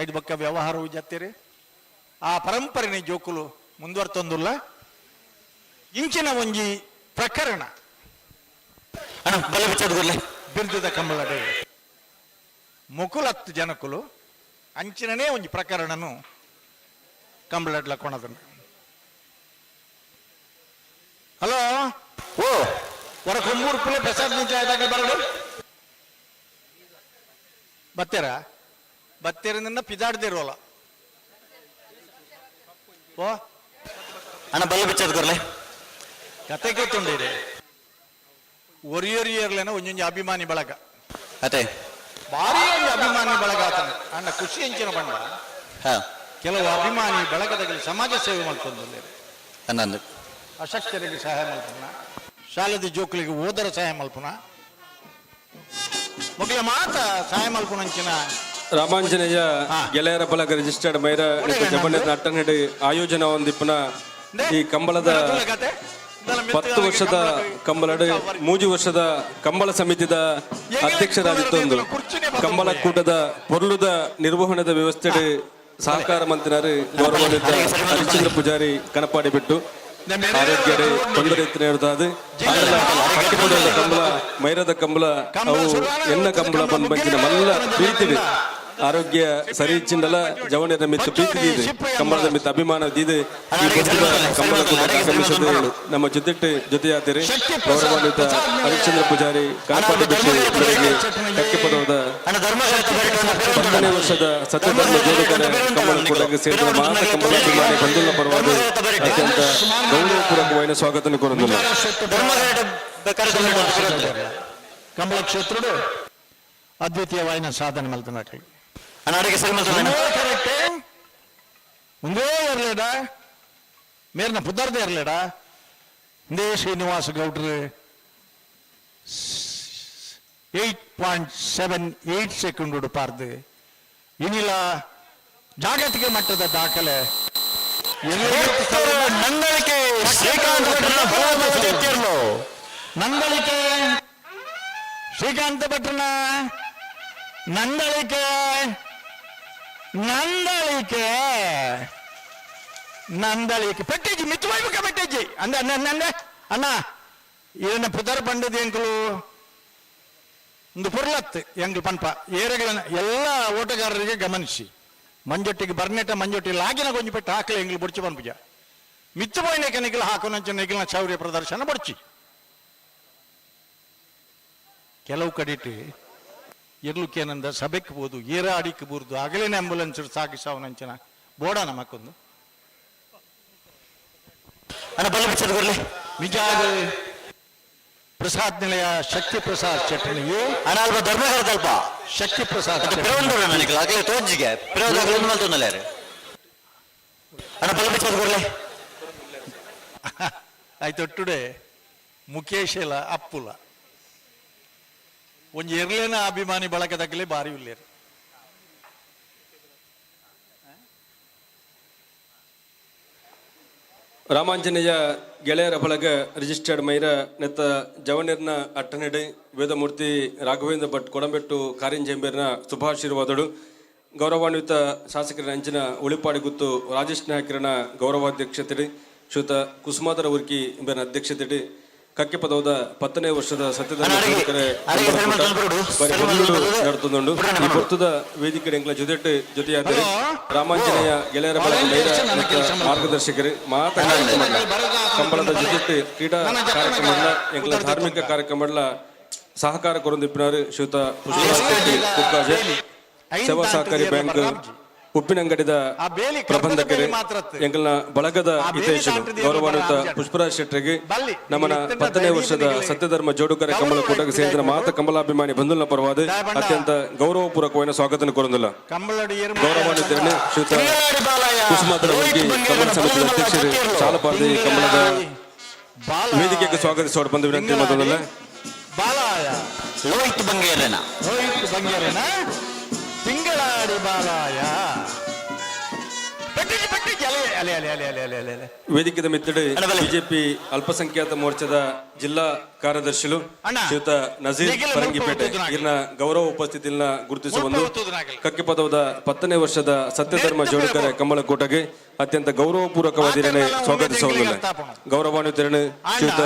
5 ಬಕ್ಕ ವ್ಯವಹಾರವು ಜತ್ತೀರಿ ಆ ಪರಂಪರೆನ ಜೋಕುಲು ಮುಂದುವರ್ತೊಂದುಲ್ಲ ಇಂಚಿನ ಒಂಜಿ ಪ್ರಕರಣ ಬಿರ್ದದ ಕಂಬಳಡೆ ಮುಕುಲತ್ತು ಜನಕುಲು ಅಂಚಿನನೇ ಒಂಜಿ ಪ್ರಕರಣನು ಕಂಬಳಡ್ಲ ಕೊಣದನು ಹಲೋ ಓ ಹೊರ ಕೊಂಬೂರು ಪುಲೆ ಪ್ರಸಾದ್ ನಿಂತಾಗ ಬರಡು ಬತ್ತೇರಿಂದ ಪಿದಾಡ್ದಿರೋಲ್ಲ ಓ ಅಣ್ಣ ಬಲ್ಲ ಬಿಚ್ಚದ ಕೊರ್ಲೆ ಕತೆ ಕೇಳ್ತೊಂಡಿರಿ ಒರಿಯೊರಿಯರ್ಲೇನ ಒಂಜೊಂಜಿ ಅಭಿಮಾನಿ ಬಳಗ ಅದೇ ಭಾರಿ ಒಂದು ಅಭಿಮಾನಿ ಬಳಗ ಆತನ ಅಣ್ಣ ಖುಷಿ ಹೆಂಚಿನ ಬಂಡ ಕೆಲವು ಅಭಿಮಾನಿ ಬಳಗದಲ್ಲಿ ಸಮಾಜ ಸೇವೆ ಮಾಡ್ಕೊಂಡ್ರೆ ಅನ್ನಂದು ಅಶಕ್ತರಿಗೆ ಸಹಾಯ ಮಲ್ಪನ ಶಾಲದಿ ಜೋಕ್ಲಿಗೆ ಓದರ ಸಹಾಯ ಮಲ್ಪನ ಮಕ್ಕಳ ಮಾತ ಸಹಾಯ ಮಲ್ಪನಂಚಿನ ರಾಮಾಂಜನೇಯ ಗೆಳೆಯರ ಬಳಗ ರಿಜಿಸ್ಟರ್ಡ್ ಮೈರ ಜಬಣ್ಣ ಅಟ್ಟನಡಿ ಆಯೋಜನ ಒಂದಿಪ್ಪನ ಈ ಕಂಬಳದ 10 ವರ್ಷದ ಕಂಬಳಡು 3 ವರ್ಷದ ಕಂಬಳ ಸಮಿತಿದ ಅಧ್ಯಕ್ಷರಾದಿತ್ತೊಂದು ಕಂಬಳ ಕೂಟದ ಪೊರ್ಲುದ ನಿರ್ವಹಣದ ವ್ಯವಸ್ಥೆ ಸಹಕಾರ ಮಂತ್ರಿಯಾರು ಗೌರವಾನ್ವಿತ ಹರಿಶ್ಚಂದ್ರ ಪೂಜಾರಿ ಕನಪಾಡಿ ಬಿಟ್ಟು ಆರೋಗ್ಯ ತೊಂದರೆ ಇರ್ತದೆ ಕಂಬಳ ಮೈರದ ಕಂಬಳ ಅವು ಎನ್ನ ಕಂಬಳ ಬಂದ್ ಬಂಚಿನ ಮಲ್ಲ ಪ್ರೀತಿವಿ ಆರೋಗ್ಯ ಸರಿ ಚಿಂಡಲ ಜವನಿರ ಮಿತ್ತ ಪ್ರೀತಿ ದೀದು ಕಂಬಳದ ಮಿತ್ತ ಅಭಿಮಾನ ದೀದು ಈ ಪುಸ್ತಕ ಕಂಬಳ ಕೂಡ ಆಗಮಿಸದೆ ನಮ್ಮ ಜೊತೆಯಾದರೆ ಗೌರವಾನ್ವಿತ ಹರಿಶ್ಚಂದ್ರ ಪೂಜಾರಿ ಕಾಲ್ಪಾಟಿ ಬಿಟ್ಟು ಇವರಿಗೆ ಕಕ್ಕೆ ಪದವಾದ 10ನೇ ವರ್ಷದ ಸತ್ಯಧರ್ಮ ಜೋಡುಕರ ಕಂಬಳ ಕೂಟಕ್ಕೆ ಸೇರಿದ ಮಾತ ಕಂಬಳ ಅಭಿಮಾನಿ ಬಂಧುಗಳ ಪರವಾದ ಅತ್ಯಂತ ಗೌರವಪೂರ್ವಕವಾದ ಸ್ವಾಗತ ಕೋರುವುದಿಲ್ಲ. ಕಂಬಳ ಕ್ಷೇತ್ರದ ಅದ್ವಿತೀಯವಾದ ಸಾಧನೆ ಮಲ್ತನಾಟಿ ಮುಂದೇ ಇರಲೇಡ ಮೇರ್ನ ಪುದರ್ದೇ ಇರಲೇಡ ಇಂದೇ ಶ್ರೀನಿವಾಸ ಗೌಡ್ರು 8.78 ಸೆಕೆಂಡ್ ಉಡುಪಾರ್ದು ಇನ್ನಿಲ್ಲ ಜಾಗತಿಕ ಮಟ್ಟದ ದಾಖಲೆ ನಂದಳಿಕೆ ನಂದಳಿಕೆ ಶ್ರೀಕಾಂತ ಭಟ್ರನ ನಂದಳಿಕೆ ನಂದಳಿಕೆ ನಂದಳಿಕೆ ಪೆಟ್ಟೇಜಿ ಮಿತ್ತುವೈಬೇಕ ಪೆಟ್ಟೇಜಿ ಅಂದ ಅಂದ ಅಣ್ಣ ಇದನ್ನ ಪುದರ್ ಪಂಡದ ಎಂಕಲು ಒಂದು ಪುರ್ಲತ್ ಎಂಕಲ್ ಪನ್ಪ ಏರೆಗಳನ್ನ ಎಲ್ಲ ಓಟಗಾರರಿಗೆ ಗಮನಿಸಿ ಮಂಜೊಟ್ಟಿಗೆ ಬರ್ನೆಟ ಮಂಜೊಟ್ಟಿ ಲಾಗಿನ ಕೊಂಚ ಪೆಟ್ಟು ಹಾಕಲಿ ಎಂಗ್ಲು ಬುಡ್ಚಿ ಪನ್ಪುಜ ಮಿತ್ತುಪೋಯಿನ ನಿಖಿಲ ಹಾಕೋನಂಚ ನಿಖಿಲ್ನ ಶೌರ್ಯ ಪ್ರದರ್ಶನ ಬಡ್ಚಿ ಕೆಲವು ಕಡಿಟ್ಟು ಇರ್ಲುಕೇನಂದ ಸಭೆಗೆ ಬೋದು ಏರ ಅಡಿಕ್ಕೆ ಬೂರ್ದು ಆಗಲೇನೆ ಆಂಬುಲೆನ್ಸ್ ಸಾಗಿಸಾವನಂಚನ ಬೋಡ ನಮಕ್ಕೊಂದು ನಿಜ ಪ್ರಸಾದ್ ನಿಲಯ ಶಕ್ತಿ ಪ್ರಸಾದ್ ಚಟ್ನಿಯೇ ಅನಾಲ್ಬ ಧರ್ಮಗಾರ ತಲ್ಪ ಶಕ್ತಿ ಪ್ರಸಾದ್ ನನಗೆ ಆಗಲೇ ತೋಜಿಗೆ ಆಯ್ತೊಟ್ಟುಡೆ ಮುಖೇಶ್ ಎಲ್ಲ ಅಪ್ಪುಲ ಒಂಜಿ ಎರ್ಲೇನ ಅಭಿಮಾನಿ ಬಳಕದಾಗಲೇ ಬಾರಿ ಉಳ್ಳೇರು ರಾಮಾಂಜನೇಯ ಗೆಳೆಯರ ಬಳಗ ರಿಜಿಸ್ಟರ್ಡ್ ಮೈರ ನೆತ್ತ ಜವನಿರ್ನ ಅಟ್ಟನೆಡೆ ವೇದಮೂರ್ತಿ ರಾಘವೇಂದ್ರ ಭಟ್ ಕೊಡಂಬೆಟ್ಟು ಕಾರಿಂಜೆಂಬೇರ್ನ ಶುಭಾಶೀರ್ವಾದಗಳು ಗೌರವಾನ್ವಿತ ಶಾಸಕರ ಅಂಚಿನ ಉಳಿಪಾಡಿ ಗುತ್ತು ರಾಜೇಶ್ ನಾಯಕರನ ಗೌರವಾಧ್ಯಕ್ಷತೆ ಶ್ರೀಯುತ ಕುಸುಮಾಧರ ಉರ್ಕಿ ಎಂಬನ ಅಧ್ಯಕ್ಷತೆ ಕಕ್ಕೆ ಪದವಾದ 10ನೇ ವರ್ಷದ ಸತ್ಯಧರ್ಮ ನಡೆದುಕೊಂಡು ಈ ಪುರ್ತದ ವೇದಿಕೆ ಎಂಕ್ಲ ಜೊತೆಯಾದರೆ ರಾಮಾಂಜನೇಯ ಗೆಳೆಯರ ಬಳಗ ಮಾರ್ಗದರ್ಶಕರು ಕಂಬಳದ ಜೊತೆ ಕ್ರೀಡಾ ಕಾರ್ಯಕ್ರಮಗಳ ಎಂಕ್ಲ ಧಾರ್ಮಿಕ ಕಾರ್ಯಕ್ರಮಗಳ ಸಹಕಾರ ಕೊರೊಂದಿಪ್ಪಿನಾರು ಶ್ರೀಯುತ ಪುಷ್ಪರಾಜ್ ಕುಕ್ಕಾಜೆ ಸೇವಾ ಸಹಕಾರಿ ಬ್ಯಾಂಕ್ ಉಪ್ಪಿನಂಗಡಿದ ಪ್ರಬಂಧಕರು ಎಂಕಲ್ನ ಬಳಗದ ಹಿತೈಷಿಗಳು ಗೌರವಾನ್ವಿತ ಪುಷ್ಪರಾಜ್ ಶೆಟ್ಟರಿಗೆ ನಮ್ಮನ 10ನೇ ವರ್ಷದ ಸತ್ಯಧರ್ಮ ಜೋಡುಕರ ಕಂಬಳ ಕೂಟಕ್ಕೆ ಸೇರಿದ ಮಾತ ಕಂಬಲಾಭಿಮಾನಿ ಬಂಧುಗಳ ಪರವಾದ ಅತ್ಯಂತ ಗೌರವಪೂರ್ವಕವಾದ ಸ್ವಾಗತ ಕೋರುವುದಿಲ್ಲ. ಗೌರವಾನ್ವಿತರನ್ನು ಶ್ರೀಯುತ ಕುಸುಮಾಧರ ಉರ್ಕಿ ಕಂಬಳ ಸಮಿತಿಯ ಅಧ್ಯಕ್ಷರು ಸಾಲಪಾರ್ದಿ ಕಂಬಳದ ವೇದಿಕೆಗೆ ಸ್ವಾಗತಿಸೋಡು ಬಂದು ವಿನಂತಿ ಮೊದಲಲ್ಲ ಲೋಹಿತ್ ಬಂಗೇರನ ತಿಂಗಳಾಡಿ ಬಾಲಾಯ ವೇದಿಕೆದ ಮಿತ್ತಡೆ ಬಿಜೆಪಿ ಅಲ್ಪಸಂಖ್ಯಾತ ಮೋರ್ಚಾದ ಜಿಲ್ಲಾ ಕಾರ್ಯದರ್ಶಿಗಳು ಶ್ರೀಯುತ ನಜೀರ್ ಪರಂಗಿಪೇಟೆ ಇರ್ನ ಗೌರವ ಉಪಸ್ಥಿತಿಯನ್ನ ಗುರುತಿಸುವ ಒಂದು ಕಕ್ಕೆ ಪದವಾದ 10ನೇ ವರ್ಷದ ಸತ್ಯಧರ್ಮ ಜೋಡುಕರ ಕಂಬಳ ಕೂಟಕ್ಕೆ ಅತ್ಯಂತ ಗೌರವಪೂರ್ವಕವಾದ ಸ್ವಾಗತಿಸುವುದಿಲ್ಲ. ಗೌರವಾನ್ವಿತರನ್ನು ಶ್ರೀಯುತ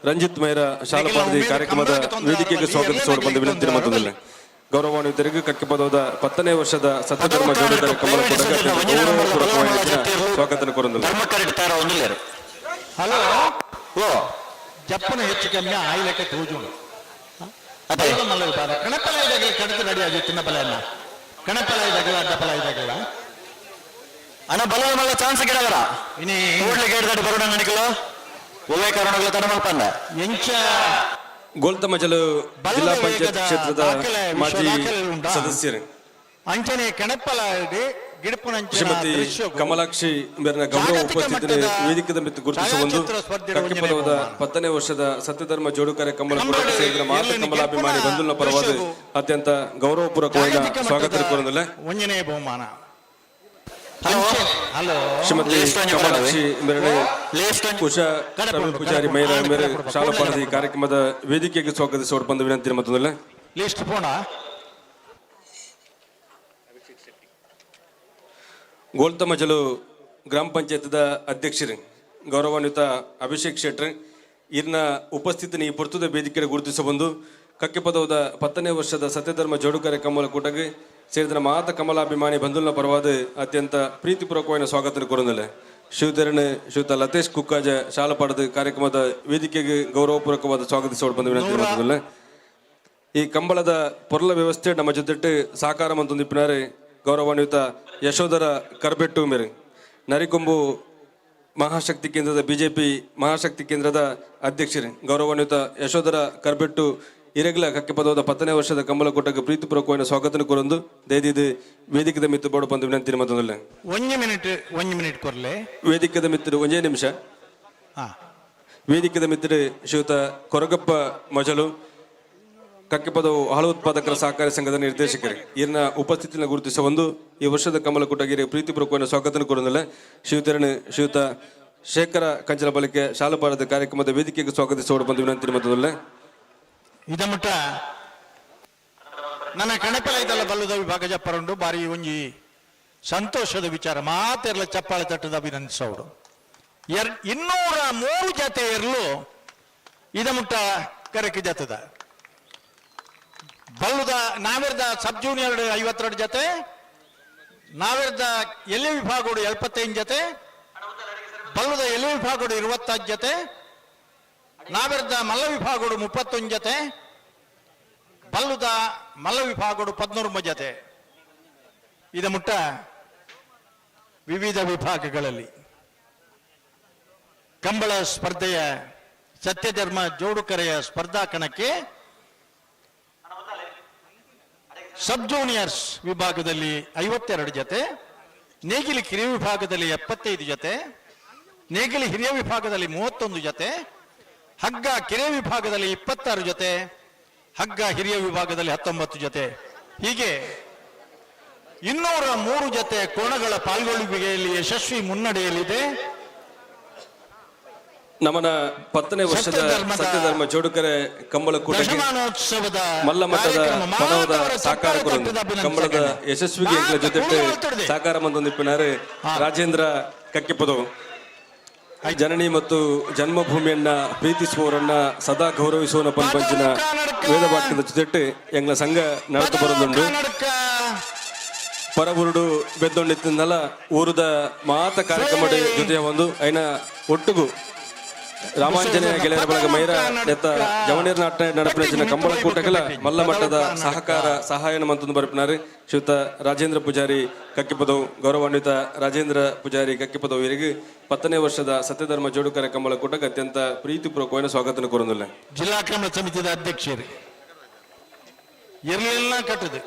ರಂಜಿತ್ ಮೈರ ಶಾಲಪಾರ್ದಿ ಕಾರ್ಯಕ್ರಮದ ವೇದಿಕೆಗೆ ಸ್ವಾಗತಿಸುವ ಬಂದು ವಿನಂತಿ ಮತ್ತೊಂದಿಲ್ಲ. ಗೌರವಾನ್ವಿತರಿಗೆ ಕಕ್ಕೆ ಪದವಾದ 10ನೇ ವರ್ಷದ ಸತ್ಯಧರ್ಮ ಜೋಡುಕರ ಕಂಬಳ ಕೂಟಕ್ಕೆ ಗೌರವಪೂರ್ವಕವಾದ ಸ್ವಾಗತ ಕೋರುವುದಿಲ್ಲ. ಹಲೋ ಓ ಜಪ್ಪನ ಹೆಚ್ಚು ಕಮ್ಮಿ ಆಯ್ಲೆಕ್ಕ ತೋಜುಂಡು ಕಣಪಲಾಯದಾಗಲಿ ಕಣಕ್ಕೆ ನಡಿಯಾಗಿ ತಿನ್ನಪಲಾಯನ್ನ ಕಣಪಲಾಯದಾಗಲ ಅಡ್ಡಪಲಾಯದಾಗಲ ಅಣ್ಣ ಬಲ ಮಲ್ಲ ಚಾನ್ಸ್ ಗಿಡವರ ಇನಿ ಕೂಡ್ಲಿಕ್ಕೆ ಹಿಡಿದಾಡಿ ಬರೋಣ ನನಗಲು ಒಳ್ಳೆ ಕಾರಣಗಳು ತಡ ಮಾಡ್ಕೊಂಡ ಎಂಚ ಗೋಲ್ತಮಜಲು ಜಿಲ್ಲಾ ಪಂಚಾಯತ್ ಕ್ಷೇತ್ರದ ಮಾಜಿ ಸದಸ್ಯರು ಅಂಚನೆ ಕಣಪಲಾಯಡಿ ಶ್ರೀಮತಿ ಕಮಲಾಕ್ಷಿ ಮೇರಿನ ಗೌರವ ಉಪಸ್ಥಿತಿ ವೇದಿಕೆದ ಮಿತ್ತು ಗುರುತಿಸುವ ಒಂದು ಕಕ್ಕೆ ಪದವಾದ 10ನೇ ವರ್ಷದ ಸತ್ಯಧರ್ಮ ಜೋಡುಕರ ಕಂಬಳ ಕೂಟಕ್ಕೆ ಸೇರಿದ ಮಾತ ಕಮಲಾಭಿಮಾನಿ ಬಂಧುಗಳ ಪರವಾದ ಅತ್ಯಂತ ಗೌರವಪೂರ್ವಕವಾದ ಸ್ವಾಗತ ಕೋರುವುದಿಲ್ಲ. ಒಂದನೇ ಬಹುಮಾನ ಶ್ರೀಮತಿ ಕಮಲಾಕ್ಷಿ ಮೇರನೆ ಉಷಾ ಪೂಜಾರಿ ಮೈರ ಮೇರೆ ಶಾಲಪಾರ್ದಿ ಕಾರ್ಯಕ್ರಮದ ವೇದಿಕೆಗೆ ಸ್ವಾಗತಿಸುವ ಬಂದು ವಿನಂತಿ ಮತ್ತೊಂದಿಲ್ಲ. ಲಿಸ್ಟ್ ಪೋಣ ಗೋಲ್ತಮಜಲು ಗ್ರಾಮ ಪಂಚಾಯತ್ದ ಅಧ್ಯಕ್ಷರು ಗೌರವಾನ್ವಿತ ಅಭಿಷೇಕ್ ಶೆಟ್ರ್ ಇರ್ನ ಉಪಸ್ಥಿತಿನ ಈ ಪುರ್ತದ ವೇದಿಕೆ ಗುರುತಿಸ ಬಂದು ಕಕ್ಕೆ ಪದವಾದ 10ನೇ ವರ್ಷದ ಸತ್ಯಧರ್ಮ ಜೋಡುಕರ ಕಂಬಳ ಕೂಟಕ್ಕೆ ಸೇರಿದ ಮಾತ ಕಮಲಾಭಿಮಾನಿ ಬಂಧುಗಳ ಪರವಾದ ಅತ್ಯಂತ ಪ್ರೀತಿಪೂರ್ವಕವಾದ ಸ್ವಾಗತ ಕೊರೊಂದಿಲ್ಲ ಶಿವತೆರಣ ಶ್ರೀಯುತ ಲತೇಶ್ ಕುಕ್ಕಾಜ ಶಾಲಪಾಡದ ಕಾರ್ಯಕ್ರಮದ ವೇದಿಕೆಗೆ ಗೌರವಪೂರ್ವಕವಾದ ಸ್ವಾಗತಿಸೋಡು ಬಂದ ವಿನಂತಿ ಮಾಡ್ತಿಲ್ಲ. ಈ ಕಂಬಳದ ಪೊರ್ಲ ವ್ಯವಸ್ಥೆ ನಮ್ಮ ಜೊತೆ ಸಹಕಾರ ಮಂತೊಂದಿಪ್ಪಿನಾರೆ ಗೌರವಾನ್ವಿತ ಯಶೋಧರ ಕರ್ಬೆಟ್ಟು ಮೇರೆ ನರಿಕೊಂಬು ಮಹಾಶಕ್ತಿ ಕೇಂದ್ರದ ಬಿಜೆಪಿ ಮಹಾಶಕ್ತಿ ಕೇಂದ್ರದ ಅಧ್ಯಕ್ಷರು ಗೌರವಾನ್ವಿತ ಯಶೋಧರ ಕರ್ಬೆಟ್ಟು ಇರೆಗ್ಲ ಕಕ್ಕೆ ಪದವಾದ 10ನೇ ವರ್ಷದ ಕಂಬಳಕೂಟಕ್ಕೆ ಪ್ರೀತಿಪೂರ್ವಕವಾದ ಸ್ವಾಗತ ಕೊರೊಂದು ದಯದಿದ್ದು ವೇದಿಕೆದ ಮಿತ್ತು ಬೋಡು ಬಂದು ವಿನಂತಿ ಮತ್ತೊಂದಲ್ಲ 1 ಮಿನಿಟ್ ಕೊರ್ಲೆ ವೇದಿಕೆದ ಮಿತ್ರ 1 ನಿಮಿಷ. ವೇದಿಕೆದ ಮಿತ್ರ ಶ್ರೀಯುತ ಕೊರಗಪ್ಪ ಮೊಜಲು ಕಕ್ಕೆ ಪದವು ಹಾಲು ಉತ್ಪಾದಕರ ಸಹಕಾರಿ ಸಂಘದ ನಿರ್ದೇಶಕರು ಇರ್ನ ಉಪಸ್ಥಿತಿಯನ್ನು ಗುರುತಿಸ ಒಂದು ಈ ವರ್ಷದ ಕಮಲಕೂಟಗಿರಿ ಪ್ರೀತಿಪೂರ್ವಕವಾದ ಸ್ವಾಗತ ಕೊರೊಂದಿಲ್ಲ. ಶ್ರೀಯುತ ಶೇಖರ ಕಂಚಲ ಬಳಿಕೆ ಶಾಲಪಾಡದ ಕಾರ್ಯಕ್ರಮದ ವೇದಿಕೆಗೆ ಸ್ವಾಗತಿಸೋಡು ಬಂದು ವಿನಂತಿ ಮತ್ತೊಂದಲ್ಲ. ಇದಮುಟ್ಟ ನನ್ನ ಕಣಪೆಲ ಬಲ್ಲುದ ವಿಭಾಗ ಜಪ್ಪರಂಡು ಬಾರಿ ಒಂಜಿ ಸಂತೋಷದ ವಿಚಾರ ಮಾತೆರ್ಲ ಚಪ್ಪಾಳೆ ತಟ್ಟದ ಅಭಿನಂದಿಸೋಡು 203 ಜತೆ ಇರಲು ಇದಮುಟ್ಟ ಕರೆಕೆ ಜತದ ಬಲ್ಲುದ ನಾವೆರ್ದ ಸಬ್ ಜೂನಿಯರ್ 52 ಜತೆ ನಾವೆರ್ದ ಎಲೆ ವಿಭಾಗೋಡು 75 ಜತೆ ಬಲ್ಲುದ ಎಲೆ ವಿಭಾಗೋಡು 25 ಜತೆ ನಾವೆರ್ದ ಮಲ್ಲ ವಿಭಾಗೋಡು 31 ಜತೆ ಬಲ್ಲುದ ಮಲ್ಲ ವಿಭಾಗೋಡು 13 ಜತೆ ಇದ ಮುಟ್ಟ ವಿವಿಧ ವಿಭಾಗಗಳಲ್ಲಿ ಕಂಬಳ ಸ್ಪರ್ಧೆಯ ಸತ್ಯಧರ್ಮ ಜೋಡುಕರೆಯ ಸ್ಪರ್ಧಾ ಕಣಕ್ಕೆ ಸಬ್ ಜೂನಿಯರ್ಸ್ ವಿಭಾಗದಲ್ಲಿ 52 ಜತೆ, ನೇಗಿಲಿ ಕಿರಿಯ ವಿಭಾಗದಲ್ಲಿ 75 ಜತೆ, ನೇಗಿಲಿ ಹಿರಿಯ ವಿಭಾಗದಲ್ಲಿ 31 ಜತೆ, ಹಗ್ಗ ಕಿರಿಯ ವಿಭಾಗದಲ್ಲಿ 26 ಜತೆ, ಹಗ್ಗ ಹಿರಿಯ ವಿಭಾಗದಲ್ಲಿ 19 ಜತೆ, ಹೀಗೆ 203 ಜತೆ ಕೋಣಗಳ ಪಾಲ್ಗೊಳ್ಳುವಿಕೆಯಲ್ಲಿ ಯಶಸ್ವಿ ಮುನ್ನಡೆಯಲಿದೆ. ನಮನ 10ನೇ ವರ್ಷದ ಸತ್ಯಧರ್ಮ ಜೋಡುಕರೆ ಕಂಬಳಕೂಟಕ್ಕೆ ಮಲ್ಲ ಮಟ್ಟದ ಪದವದ ಸಾಕಾರ ಕೊರೊಂದು ಕಂಬಳದ ಯಶಸ್ವಿಗೆ ಜೊತೆ ಸಾಕಾರ ಮಂದೊಂದಿಪ್ಪಿನಾರೆ ರಾಜೇಂದ್ರ ಕಕ್ಕೆಪದವು ಜನನಿ ಮತ್ತು ಜನ್ಮಭೂಮಿಯನ್ನ ಪ್ರೀತಿಸುವವರನ್ನ ಸದಾ ಗೌರವಿಸುವ ಪಂಪಂಚಿನ ವೇದವಾಕ್ಯದ ಜೊತೆ ಎಂಗ್ಲ ಸಂಘ ನಡೆದು ಬರೋದುಂಡು. ಪರಬುರುಡು ಬೆದ್ದೊಂಡಿತ್ತಿನಲ್ಲ ಊರದ ಮಾತ ಕಾರ್ಯಕ್ರಮದ ಜೊತೆಯ ಒಂದು ಐನ ಒಟ್ಟುಗು ರಾಮಾಂಜನೇಯ ಗೆಳೆಯರ ಬಳಗ ಮೈರ ಎತ್ತ ಜವಣೀರ್ ನಾಟ ನಡಪಿನ ಕಂಬಳಕೂಟಗಳ ಮಲ್ಲ ಮಟ್ಟದ ಸಹಕಾರ ಸಹಾಯನ ಮಂತಂದು ಬರಪಿನಾರೆ ಶ್ರೀಯುತ ರಾಜೇಂದ್ರ ಪೂಜಾರಿ ಕಕ್ಕಿಪದವು ಗೌರವಾನ್ವಿತ ರಾಜೇಂದ್ರ ಪೂಜಾರಿ ಕಕ್ಕಿಪದವು ಇವರಿಗೆ 10ನೇ ವರ್ಷದ ಸತ್ಯಧರ್ಮ ಜೋಡುಕರ ಕಂಬಳಕೂಟಕ್ಕೆ ಅತ್ಯಂತ ಪ್ರೀತಿಪೂರ್ವಕವಾದ ಸ್ವಾಗತ ಕೋರುವುದಿಲ್ಲ. ಜಿಲ್ಲಾ ಕ್ರಮ ಸಮಿತಿಯ ಅಧ್ಯಕ್ಷರು ಇರಲಿಲ್ಲ ಕಟ್ಟದು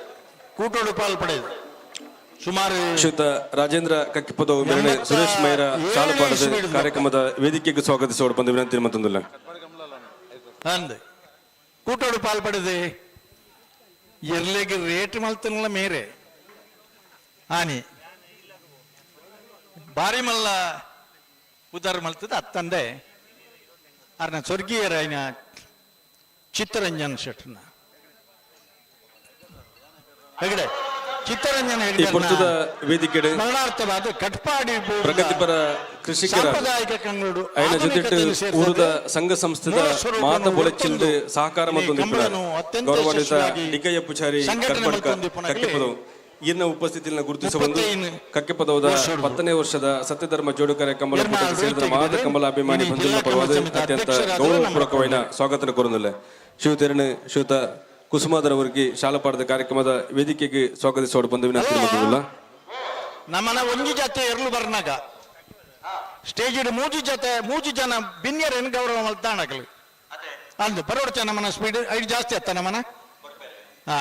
ಕೂಟೋಡು ಪಾಲ್ಪಡೆದು ಸುಮಾರು ಶ್ರೀಯುತ ರಾಜೇಂದ್ರ ಕಕ್ಕಿಪದವು ಮೇರೆ ಸುರೇಶ್ ಮೈರ ಶಾಲಪಾಡದ ಕಾರ್ಯಕ್ರಮದ ವೇದಿಕೆಗೆ ಸ್ವಾಗತಿಸೋಡು ಬಂದು ವಿನಂತಿ ಮತ್ತೊಂದಿಲ್ಲ. ಅಂದ್ ಕೂಟೋಡು ಪಾಲ್ಪಡೆದೆ ಎರ್ಲೆಗೆ ರೇಟ್ ಮಲ್ತನಲ್ಲ ಮೇರೆ ಆನಿ ಬಾರಿ ಮಲ್ಲ ಉದಾರ ಮಲ್ತದ ಅತ್ತಂದೆ ಅರ್ನ ಸ್ವರ್ಗೀಯರ ಐನ ಚಿತ್ತರಂಜನ್ ಶೆಟ್ನ ಹೆಗಡೆ ಚಿತ್ತರಂಜನ ಈ ಪುರ್ತದ ವೇದಿಕೆ ಮರಣಾರ್ಥವಾದ ಕಟ್ಪಾಡಿ ಪ್ರಗತಿಪರ ಕೃಷಿಕರ ಐನ ಜೊತೆ ಊರದ ಸಂಘ ಸಂಸ್ಥೆದ ಮಾತ ಬೊಲೆಚಿಂದು ಸಹಕಾರ ಮತ್ತು ಗೌರವಾನ್ವಿತ ಡಿಕಯ್ಯ ಪೂಜಾರಿ ಕಕ್ಕೆಪದವು ಇನ್ನ ಉಪಸ್ಥಿತಿಯನ್ನು ಗುರುತಿಸುವುದು ಕಕ್ಕೆಪದವದ 10ನೇ ವರ್ಷದ ಸತ್ಯಧರ್ಮ ಜೋಡುಕರೆ ಕಂಬಳಕೂಟಕ್ಕೆ ಸೇರಿದ ಮಾತ ಕಮಲಾಭಿಮಾನಿ ಬಂಧುಗಳ ಪರವಾದ ಅತ್ಯಂತ ಗೌರವಪೂರ್ವಕವಾದ ಸ್ವಾಗತ ಕೋರುವುದಿಲ್ಲ. ಶ್ರೀಯುತರನ್ನು ಶ್ರೀಯುತ ಕುಸುಮಾಧರ್ ಅವರಿಗೆ ಶಾಲಪಾಡದ ಕಾರ್ಯಕ್ರಮದ ವೇದಿಕೆಗೆ ಸ್ವಾಗತಿಸೋಡು ಬಂದು ವಿನಂತಿ ಮಾಡುವುದಿಲ್ಲ. ನಮ್ಮನ ಒಂಜಿ ಜತೆ ಎರಲು ಬರ್ನಾಗ ಸ್ಟೇಜ್ ಮೂಜಿ ಜನ ಬಿನ್ಯರೇನು ಗೌರವ ಮಲ್ತಾಣಕಲು ಅಂದು ಬರೋಡ್ಚ ನಮ್ಮನ ಸ್ಪೀಡ್ ಐದು ಜಾಸ್ತಿ ಅತ್ತ ನಮ್ಮನ ಹಾ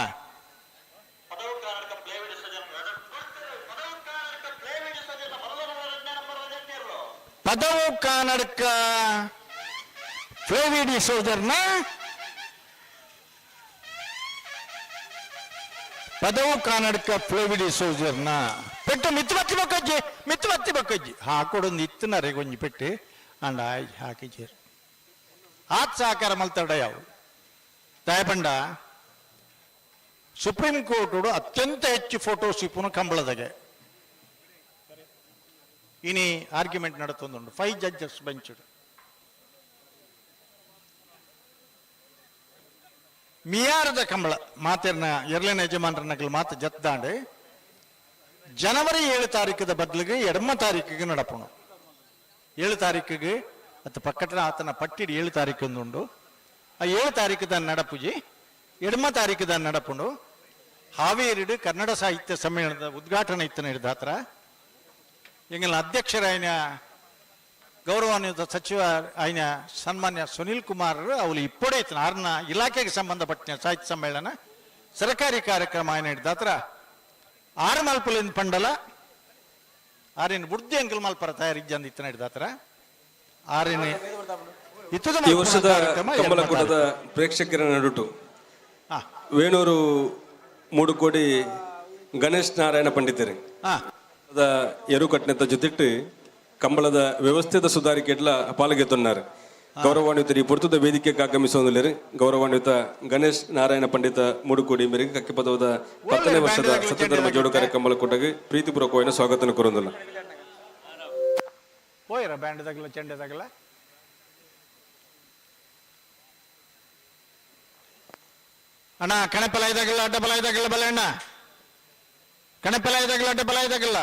ಪದವು ಕಾನಡಕ ಫ್ಲೇವಿಡಿ ಸೋದರ್ನ ಪದವು ಕಾನಡಕ ಫ್ಲೇವಿಡಿ ಸೋದರ್ನ ಪೆಟ್ಟು ಮಿತ್ವತ್ತಿ ಬಕ್ಕಜ್ಜಿ ಹಾಕೊಡೊಂದು ಇತ್ತನರೆ ಕೊಂಚ ಪೆಟ್ಟು ಅಂಡ ಹಾಕಿಜೇರು ಆತ್ ಸಹಕಾರ ಮಲ್ತಡ ಯಾವ ತಾಯಪಂಡ ಸುಪ್ರೀಂ ಕೋರ್ಟ್ ಅತ್ಯಂತ ಹೆಚ್ಚು ಫೋಟೋಸ್ ಇಪ್ಪುನು ಕಂಬಳದಾಗೆ ಇನಿ ಆರ್ಗ್ಯುಮೆಂಟ್ ನಡತೊಂದುಂಡು 5 ಜಡ್ಜಸ್ ಬೆಂಚ್ ಮಿಯಾರದ ಕಂಬಳ ಮಾತೇರ್ನ ಎರಳನ ಯಜಮಾನರನ್ನಗಳು ಮಾತು ಜತ್ದಾಂಡು ಜನವರಿ 7 ತಾರೀಕದ ಬದಲಿಗೆ 2 ತಾರೀಕಿಗೆ ನಡಪುಣು 7 ತಾರೀಕಿಗೆ ಅತ್ತ ಪಕ್ಕದ ಆತನ ಪಟ್ಟಿಡಿ 7 ತಾರೀಕು ಒಂದುಂಡು ಆ 7 ತಾರೀಕದ ನಡಪುಜಿ 2 ತಾರೀಕದ ನಡಪುಂಡು ಹಾವೇರಿಡು ಕನ್ನಡ ಸಾಹಿತ್ಯ ಸಮ್ಮೇಳನದ ಉದ್ಘಾಟನೆ ಇತ್ತು ನಡೆದಾತ್ರ ಎಂಗಲ ಅಧ್ಯಕ್ಷರಾಯನ ಗೌರವಾನ್ವಿತ ಸಚಿವ ಆಯ್ನ ಸನ್ಮಾನ್ಯ ಸುನಿಲ್ ಕುಮಾರ್ ಅವಳು ಇಪ್ಪಡೆ ಇತ್ತು ಆರ್ನ ಇಲಾಖೆಗೆ ಸಂಬಂಧಪಟ್ಟ ಸಾಹಿತ್ಯ ಸಮ್ಮೇಳನ ಸರ್ಕಾರಿ ಕಾರ್ಯಕ್ರಮ ಆಯ್ನ ಹಿಡ್ದಾತ್ರ 6 ಮಲ್ಪಲಿಂದ ಪಂಡಲ 6 ಬುಡ್ದಿ ಅಂಕಲ್ ಮಲ್ಪರ ತಯಾರಿಜ್ಜಂದ ಇತ್ತು ನಡೆದಾತ್ರ 6 ಈ ವರ್ಷದ ಕಮಲಕೂಟದ ಪ್ರೇಕ್ಷಕರ ನಡುಟು ವೇಣೂರು ಮೂಡುಕೋಡಿ ಗಣೇಶ್ ನಾರಾಯಣ ಪಂಡಿತರು ಎರುಕಟ್ನೆತ ಜೊತೆಟ್ಟು ಕಂಬಳದ ವ್ಯವಸ್ಥೆದ ಸುಧಾರಿಕೆಡ್ಲ ಪಾಲ್ಗೆತ್ತುన్నారు ಗೌರವಾನ್ವಿತ ಈ ಪೊರ್ತುದ ವೇದಿಕೆಗೆ ಆಗಮಿಸುವುದಿಲ್ಲ ಗೌರವಾನ್ವಿತ ಗಣೇಶ್ ನಾರಾಯಣ ಪಂಡಿತ ಮೂಡುಕೋಡಿ ಮೇರೆಗೆ ಕಕ್ಕೆ ಪದವದ 10ನೇ ವರ್ಷದ ಸತ್ಯಧರ್ಮ ಜೋಡುಕಾರ ಕಂಬಳಕೂಟಗೆ ಪ್ರೀತಿಪೂರ್ವಕವಾದ ಸ್ವಾಗತ ಕೋರುವುದಿಲ್ಲ ಹೋಯ್ರ ಬ್ಯಾಂಡ್ದಾಗಲ್ಲ ಚೆಂಡದಾಗಲ್ಲ ಅಣ್ಣ ಕಣಪಲ ಇದಾಗಲ್ಲ ಅಡ್ಡಬಲ ಇದಾಗಲ್ಲ ಬಲ ಅಣ್ಣ ಕಣಪಲ ಇದಾಗಲ್ಲ ಅಡ್ಡಬಲ ಇದಾಗಲ್ಲ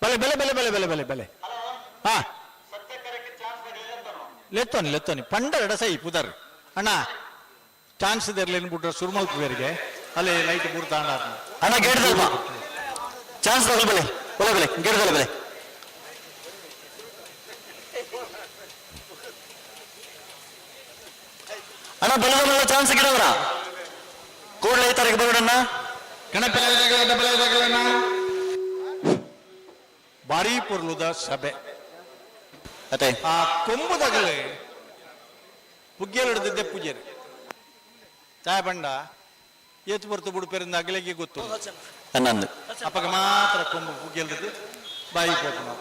ಬಲೆ ಬೆಲೆ ಬೆಲೆ ಬೆಲೆ ಬೆಲೆ ಬೆಲೆ ಬೆಲೆ ಹಾ ಲೆತ್ತೋನಿ ಲೆತ್ತೋನಿ ಪಂಡ ಸೈ ಪುದರ್ ಅಣ್ಣ ಚಾನ್ಸ್ ಇರ್ಲೇನು ಬಿಟ್ರೆ ಸುರ್ಮಲ್ ಪುದರಿಗೆ ಅಲ್ಲಿ ಲೈಟ್ ಮೂರು ತಾಂಡ ಅಣ್ಣ ಗೇಡ್ದಲ್ವಾ ಚಾನ್ಸ್ ತಗೊಳ್ಳಿ ಬೆಲೆ ಬೆಲೆ ಬೆಲೆ ಗೇಡ್ದಲ್ಲ ಬೆಲೆ ಅಣ್ಣ ಬೆಲೆ ಚಾನ್ಸ್ ಗಿಡವರ ಕೂಡಲೇ ಈ ತಾರೀಕು ಬರೋಣ ಕಣಪೆಲ್ಲ ಭಾರಿ ಪೊರ್ಲುದ ಸಭೆ ಆ ಕೊಂಬುದಾಗಲೇ ಪುಗ್ಗೆಲ್ ಹಿಡಿದಿದ್ದೆ ಪೂಜೆರಿ ಚಾಯ ಬಂಡ ಏತು ಬರ್ತು ಬುಡುಪೇರಿಂದ ಅಗಲಿಗೆ ಗೊತ್ತು ಹನ್ನೊಂದು ಅಪ್ಪಗೆ ಮಾತ್ರ ಕೊಂಬು ಪುಗ್ಗೆಲ್ದಿದ್ದು ಬಾಯಿ ಹೋಗು ನಾವು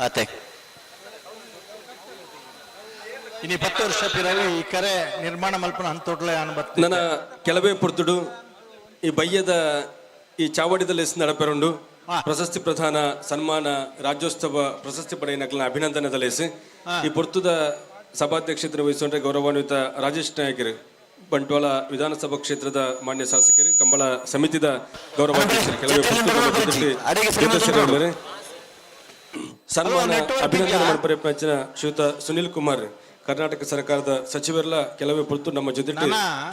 ಆತೆ ಇನ್ನು 10 ವರ್ಷ ಪಿರವಿ ಈ ಕರೆ ನಿರ್ಮಾಣ ಮಲ್ಪನ ಹಂತೋಟ್ಲೆ ಅನ್ಬತ್ ನನ್ನ ಕೆಲವೇ ಪುರ್ತುಡು ಈ ಬಯ್ಯದ ಈ ಚಾವಡಿದಲ್ಲಿ ನಡಪೆರುಂಡು ಪ್ರಶಸ್ತಿ ಪ್ರದಾನ ಸನ್ಮಾನ ರಾಜ್ಯೋತ್ಸವ ಪ್ರಶಸ್ತಿ ಪಡೆಯನಕಲ್ನ ಅಭಿನಂದನೆ ತಲೆಸಿ ಈ ಪೊರ್ತುದ ಸಭಾಧ್ಯಕ್ಷತೆ ವಹಿಸುವಂತೆ ಗೌರವಾನ್ವಿತ ರಾಜೇಶ್ ನಾಯಕರು ಬಂಟ್ವಾಳ ವಿಧಾನಸಭಾ ಕ್ಷೇತ್ರದ ಮಾನ್ಯ ಶಾಸಕರು ಕಂಬಳ ಸಮಿತಿದ ಗೌರವಾಧ್ಯಕ್ಷರು ಕೆಲವೇ ಸನ್ಮಾನ ಅಭಿನಂದನೆ ಮಾಡಿಪಂಚಿನ ಶ್ರೀಯುತ ಸುನಿಲ್ ಕುಮಾರ್ ಕರ್ನಾಟಕ ಸರ್ಕಾರದ ಸಚಿವರೆಲ್ಲ ಕೆಲವೇ ಪೊರ್ತು ನಮ್ಮ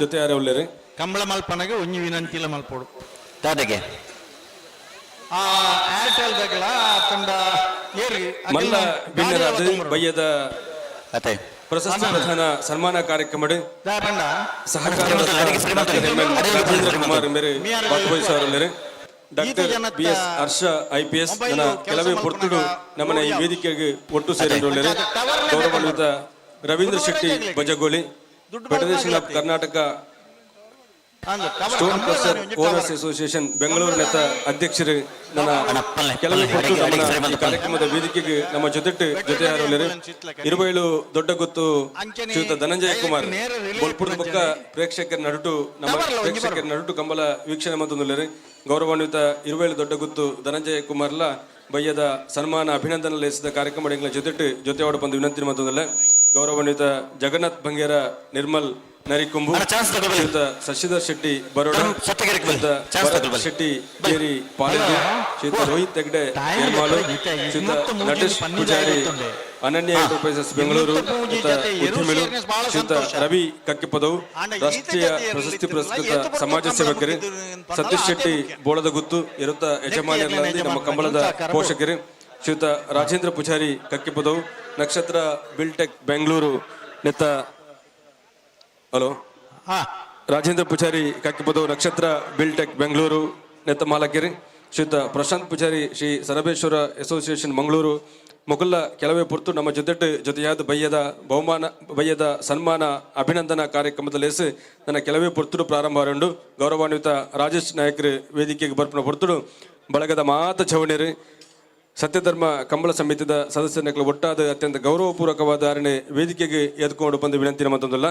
ಜೊತೆ ಯಾರೇ ಕಂಬಳ ಮಲ್ಪನೆಗೆ ಒಂಜಿ ವಿನಂತಿಲ ಮಲ್ಪೋಡು ತಾದಗೆ ಆ ಏರ್ಟೆಲ್ ದಗಲ ತಂಡ ಏರಿ ಮಲ್ಲ ಬಿನ್ನರಾದ ಬಯ್ಯದ ಪ್ರಶಸ್ತಿ ಪ್ರದಾನ ಸನ್ಮಾನ ಕಾರ್ಯಕ್ರಮ ಸಹಕಾರ ರಾಜೇಂದ್ರ ಕುಮಾರ್ ಮೇರೆ ಭಾಗವಹಿಸುವವರಲ್ಲೇ ಡಾಕ್ಟರ್ BS ಹರ್ಷ IPS ನನ್ನ ಕೆಲವೇ ಪೊರ್ತುಡು ನಮ್ಮನ್ನ ಈ ವೇದಿಕೆಗೆ ಒಟ್ಟು ಸೇರಿರುವಲ್ಲೇ ಗೌರವಾನ್ವಿತ Ravindra Shetty Bajagoli federation of Karnataka stone crusher owners association Bengaluru ನೆತ ಅಧ್ಯಕ್ಷರು ನನ್ನ ಕೆಲವೇ ಪೊರ್ತು ನಮ್ಮನ್ನ ಈ ಕಾರ್ಯಕ್ರಮದ ವೇದಿಕೆಗೆ ನಮ್ಮ ಜೊತೆ ಯಾರಲ್ಲೇ 27 ದೊಡ್ಡ ಗೊತ್ತು ಶ್ರೀಯುತ ಧನಂಜಯ ಕುಮಾರ್ ಬೋಲ್ಪುರದ ಪಕ್ಕ ಪ್ರೇಕ್ಷಕರ ನಡುಟು ಕಂಬಲ ವೀಕ್ಷಣೆ ಮಂತೊಂದುಲ್ಲೇರಿ ಗೌರವಾನ್ವಿತ 27 ದೊಡ್ಡ ಗೊತ್ತು ಧನಂಜಯ ಕುಮಾರ್ಲ ಬಯ್ಯದ ಸನ್ಮಾನ ಅಭಿನಂದನೆ ಲೇಸಿದ ಕಾರ್ಯಕ್ರಮ ಜೊತೆವಾಡ ಬಂದು ವಿನಂತಿ ಮಂತೊಂದಲ್ಲ ಗೌರವಾನ್ವಿತ ಜಗನ್ನಾಥ್ ಬಂಗೇರ ನಿರ್ಮಲ್ ನರಿಕೊಂಬು ಶ್ರೀಯುತ ಶಶಿಧರ್ ಶೆಟ್ಟಿ ಬರೋಡ ಶೆಟ್ಟಿ ಕೇರಿ ಪಾಲಿಗೆ ಶ್ರೀಯುತ ರೋಹಿತ್ ಹೆಗ್ಡೆ ನಿರ್ಮಾಲು ಶ್ರೀಯುತ ನಟೇಶ್ ಪೂಜಾರಿ ಅನನ್ಯ ಎಂಟರ್ಪ್ರೈಸಸ್ ಬೆಂಗಳೂರು ಉದ್ಯಮಿಗಳು ಶ್ರೀಯುತ ರವಿ ಕಕ್ಕಿಪದವು ರಾಷ್ಟ್ರೀಯ ಪ್ರಶಸ್ತಿ ಪುರಸ್ಕೃತ ಸಮಾಜ ಸೇವಕರು ಸತೀಶ್ ಶೆಟ್ಟಿ ಬೋಳದ ಗುತ್ತು ಇರುತ್ತ ಯಜಮಾನಿಯರಲ್ಲಿ ನಮ್ಮ ಕಂಬಳದ ಪೋಷಕರು ಶ್ರೀಯುತ ರಾಜೇಂದ್ರ ಪೂಜಾರಿ ಕಕ್ಕಿಪದವು ನಕ್ಷತ್ರ ಬಿಲ್ಟೆಕ್ ಬೆಂಗಳೂರು ನೆತ್ತ ಹಲೋ ರಾಜೇಂದ್ರ ಪೂಜಾರಿ ಕಕ್ಕಿಪದವು ನಕ್ಷತ್ರ ಬಿಲ್ಟೆಕ್ ಬೆಂಗಳೂರು ನೆತ್ತ ಮಾಲಕೆರೆ ಶ್ರೀಯುತ ಪ್ರಶಾಂತ್ ಪೂಜಾರಿ ಶ್ರೀ ಸರಬೇಶ್ವರ ಅಸೋಸಿಯೇಷನ್ ಮಂಗಳೂರು ಮೊಗಲ್ಲ ಕೆಲವೇ ಪೊರ್ತು ನಮ್ಮ ಜೊತೆಯಾದ ಬಯ್ಯದ ಸನ್ಮಾನ ಅಭಿನಂದನಾ ಕಾರ್ಯಕ್ರಮದಲ್ಲಿ ನನ್ನ ಕೆಲವೇ ಪೊರ್ತುಡು ಪ್ರಾರಂಭ ಆರಂಡು ಗೌರವಾನ್ವಿತ ರಾಜೇಶ್ ನಾಯಕರು ವೇದಿಕೆಗೆ ಬರ್ಪಣ ಪೊರ್ತುಡು ಬಳಗದ ಮಾತ ಚವಣಿರು ಸತ್ಯಧರ್ಮ ಕಂಬಳ ಸಮಿತಿದ ಸದಸ್ಯರ ಒಟ್ಟಾದ ಅತ್ಯಂತ ಗೌರವಪೂರ್ವಕವಾದ ವೇದಿಕೆಗೆ ಎದ್ಕೊಂಡು ಬಂದು ವಿನಂತಿ ಮತ್ತೊಂದಲ್ಲ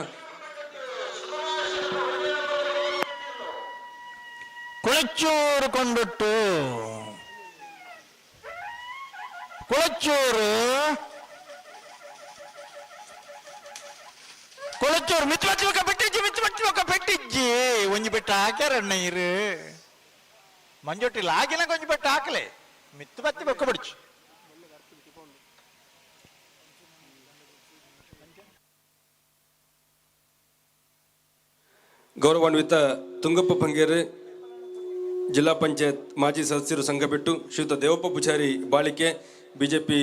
ಕುಳಚೂರು ಕೊಂಡೊಟ್ಟು ಕುಳಚೂರು ಕುಳಚೂರು ಮಿತ್ರ ಪೆಟ್ಟಿಜ್ಜಿ ಒಂಜಿ ಬೆಟ್ಟ ಹಾಕ್ಯಾರಣ್ಣ ಇರು ಮಂಜೊಟ್ಟಿಲ್ಲ ಆಗಿನ ಕೊಂಚ ಬೆಟ್ಟ ಹಾಕಲೆ ಮಿತ್ತು ಬೊಕ್ಕ ಬಿಡ್ಚು ಗೌರವಾನ್ವಿತ ತುಂಗಪ್ಪ ಪಂಗೇರು ಜಿಲ್ಲಾ ಪಂಚಾಯತ್ ಮಾಜಿ ಸದಸ್ಯರು ಸಂಘಬಿಟ್ಟು ಶ್ರೀಯುತ ದೇವಪ್ಪ ಪೂಜಾರಿ ಬಾಳಿಕೆ ಬಿಜೆಪಿ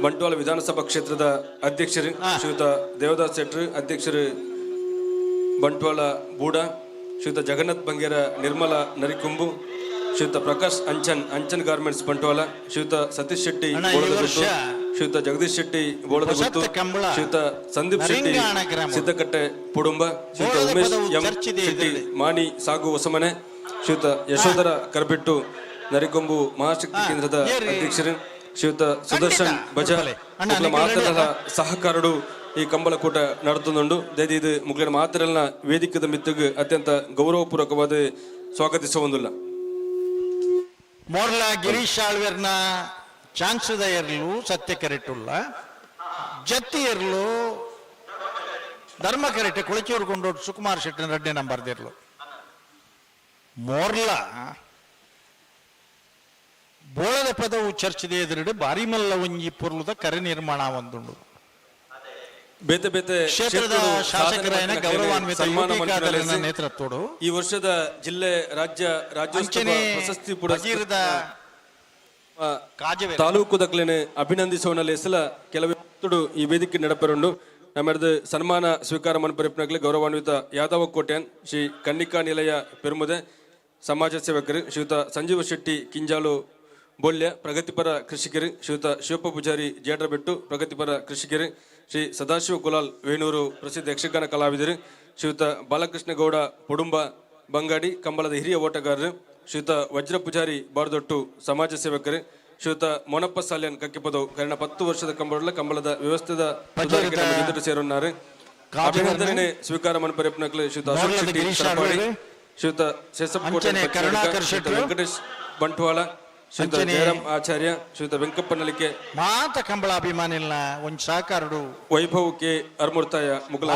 ಬಂಟ್ವಾಳ ವಿಧಾನಸಭಾ ಕ್ಷೇತ್ರದ ಅಧ್ಯಕ್ಷರು ಶ್ರೀಯುತ ದೇವದಾಸ್ ಶೆಟ್ರು ಅಧ್ಯಕ್ಷರು ಬಂಟ್ವಾಳ ಬೂಡ ಶ್ರೀಯುತ ಜಗನ್ನಾಥ್ ಬಂಗೇರ ನಿರ್ಮಲಾ ನರಿಕುಂಬು ಶ್ರೀಯುತ ಪ್ರಕಾಶ್ ಅಂಚನ್ ಗಾರ್ಮೆಂಟ್ಸ್ ಬಂಟ್ವಾಳ ಶ್ರೀಯುತ ಸತೀಶ್ ಶೆಟ್ಟಿ ಬೋಳದಗುತ್ತು ಶ್ರೀಯುತ ಜಗದೀಶ್ ಶೆಟ್ಟಿ ಬೋಳದಗುತ್ತು ಶ್ರೀಯುತ ಸಂದೀಪ್ ಶೆಟ್ಟಿ ಸಿದ್ದಕಟ್ಟೆ ಪುಡುಂಬ ಶ್ರೀಯುತ ಉಮೇಶ್ ಎಂ ಶೆಟ್ಟಿ ಮಾಣಿ ಸಾಗು ಹೊಸಮನೆ ಶ್ರೀಯುತ ಯಶೋಧರ ಕರಬಿಟ್ಟು ನರಿಕೊಂಬು ಮಹಾಶಕ್ತಿ ಕೇಂದ್ರದ ಅಧ್ಯಕ್ಷರು ಶ್ರೀಯುತ ಸುದರ್ಶನ್ ಭಜ ಮಾತರರ ಸಹಕಾರಡು ಈ ಕಂಬಳಕೂಟ ನಡೆದುಕೊಂಡು ದಯದು ಮುಗ್ಲಿನ ಮಾತರಲ್ನ ವೇದಿಕದ ಮಿತ್ತುಗೆ ಅತ್ಯಂತ ಗೌರವಪೂರ್ವಕವಾದ ಸ್ವಾಗತಿಸುವುದಿಲ್ಲ ಮೋರ್ಲ ಗಿರೀಶ್ ಆಳ್ವೇರ್ನ ಚಾನ್ಸದ ಇರ್ಲು ಸತ್ಯ ಕರೆಟ್ಟುಲ್ಲ ಜತ್ತಿ ಇರ್ಲು ಧರ್ಮ ಕರೆಟ್ಟೆ ಕುಳಚೂರು ಕೊಂಡೋಡು ಸುಕುಮಾರ್ ಶೆಟ್ಟಿನ ರೆಡ್ಡಿ ನಂಬರ್ದಿರ್ಲು ಮೋರ್ಲ ಬೋಳದ ಪದವು ಚರ್ಚಿದೆ ಎದುರುಡು ಬಾರಿಮಲ್ಲ ಒಂಜಿ ಪೊರ್ಲುದ ಕರೆ ನಿರ್ಮಾಣ ಒಂದುಂಡು ಬೇತೆ ಬೇತೆ ಕ್ಷೇತ್ರದ ಶಾಸಕರಾಯನ ಗೌರವಾನ್ವಿತ ಯುವಕರ ನೇತೃತ್ವಡು ಈ ವರ್ಷದ ಜಿಲ್ಲೆ ರಾಜ್ಯೋತ್ಸವ ಪ್ರಶಸ್ತಿ ಪುರಸ್ಕೃತ ತಾಲೂಕು ದಕ್ಲೇನೆ ಅಭಿನಂದಿಸುವನಲ್ಲಿ ಹೆಸಲ ಕೆಲವು ಈ ವೇದಿಕೆ ನಡಪೆರುಂಡು ನಮ್ಮದು ಸನ್ಮಾನ ಸ್ವೀಕಾರ ಮನ್ಪರಿಪ್ನಾಗ್ಲಿ ಗೌರವಾನ್ವಿತ ಯಾದವ ಕೋಟ್ಯಾನ್ ಶ್ರೀ ಕನ್ನಿಕಾ ನಿಲಯ ಪೆರುಮುದೆ ಸಮಾಜ ಸೇವಕರು ಶ್ರೀಯುತ ಸಂಜೀವ ಶೆಟ್ಟಿ ಕಿಂಜಾಲು ಬೋಲ್ಯ ಪ್ರಗತಿಪರ ಕೃಷಿಕರು ಶ್ರೀಯುತ ಶಿವಪ್ಪ ಪೂಜಾರಿ ಜೇಡ್ರಬೆಟ್ಟು ಪ್ರಗತಿಪರ ಕೃಷಿಕರು ಶ್ರೀ ಸದಾಶಿವ ಕುಲಾಲ್ ವೇಣೂರು ಪ್ರಸಿದ್ಧ ಯಕ್ಷಗಾನ ಕಲಾವಿದರು ಶ್ರೀಯುತ ಬಾಲಕೃಷ್ಣ ಗೌಡ ಪುಡುಂಬ ಬಂಗಾಡಿ ಕಂಬಳದ ಹಿರಿಯ ಓಟಗಾರರು ಶ್ರೀಯುತ ವಜ್ರ ಪೂಜಾರಿ ಬಾರ್ದೊಟ್ಟು ಸಮಾಜ ಸೇವಕರು ಶ್ರೀಯುತ ಮೊನಪ್ಪ ಸಾಲ್ಯನ್ ಕಕ್ಕಿಪದವು ಕಾರಣ 10 ವರ್ಷದ ಕಂಬಳದ ವ್ಯವಸ್ಥೆದ ಎದುರು ಸೇರುన్నారు ಅಭಿನಂದನೆ ಸ್ವೀಕಾರ ಮನ್ಪರೆಪ್ನಕ್ಲೆ ಶ್ರೀಯುತ ಅಶೋಕ್ ಶೆಟ್ಟಿ ಸರಪಾಡಿ ಶ್ರೀಯುತ ಶೇಷಪ್ಪ ವೆಂಕಟೇಶ್ ಬಂಟ್ವಾಳ ಶ್ರೀಯುತ ಜಯರಾಮ್ ಆಚಾರ್ಯ ಶ್ರೀಯುತ ವೆಂಕಪ್ಪ ನಲಿಕೆ ಮಾತ ಕಂಬಳ ಅಭಿಮಾನಿಲ್ನ ಒಂದ್ ಸಹಕಾರಡು ವೈಭವ್ ಕೆ ಅರ್ಮುರ್ತಾಯ ಮುಗಲ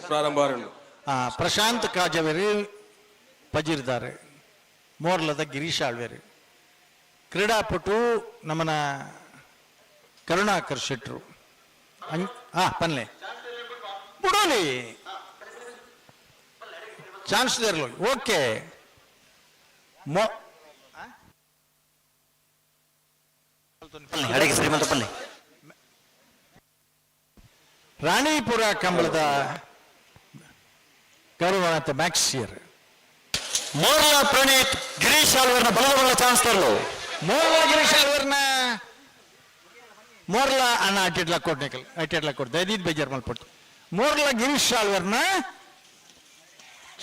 ಪ್ರಾರಂಭ ಪ್ರಶಾಂತ್ ಕಾಜವೇರಿ ಪಜಿರ್ದಾರೆ ಮೋರ್ಲದ ಗಿರೀಶ್ ಆಳ್ವೇರಿ ಕ್ರೀಡಾಪಟು ನಮ್ಮನ ಕರುಣಾಕರ್ ಶೆಟ್ರು ಪನ್ಲೆ ಬಿಡೋಲಿ ಚಾನ್ಸ್ ದೇರ್ಲಿ ಓಕೆ ರಾಣಿಪುರ ಕಂಬಳದ ಗೌರವಾನ್ವಿತ ಮ್ಯಾಕ್ಸಿಯರ್ ಮೋರ್ಲ ಪ್ರಣೀತ್ ಗಿರೀಶ್ ಆಳ್ವರ್ನ ಬಲದ ಚಾನ್ಸ್ ತರಲು ಮೋರ್ಲ ಗಿರೀಶ್ ಆಳ್ವರ್ನ ಮೋರ್ಲ ಅಣ್ಣ ಅಟ್ಟಿಡ್ಲ ಕೊಟ್ಟು ದಯದೀದ್ ಬೇಜಾರ್ ಮಲ್ಪಟ್ಟು ಮೋರ್ಲ ಗಿರೀಶ್ ಆಳ್ವರ್ನ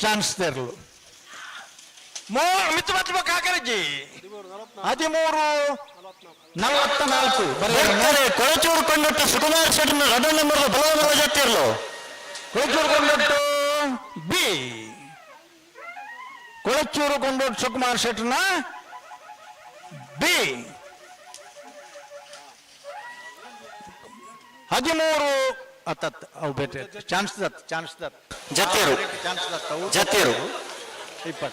ಚಾನ್ಸ್ ತರಲು ಮಿತ್ತು ಕಾಕರಜ್ಜಿ 13:44 ಕೊಳಚೂರು ಕೊಂಡೊಟ್ಟು ಸುಕುಮಾರ್ ಶೆಟ್ಟಿನ ರಡ್ಡ ನಂಬರ್ ಬಲದ ಜೊತೆಯಲ್ಲೋ ಕೊಳಚೂರು ಕೊಂಡೊಟ್ಟು ಬಿ ಕೊಳಚೂರು ಕೊಂಡೊಟ್ಟು ಸುಕುಮಾರ್ ಶೆಟ್ಟಿನ ಬಿ 13 ಅವು ಬೇಟೆ ಚಾನ್ಸ್ ಜತ್ತೀರು 20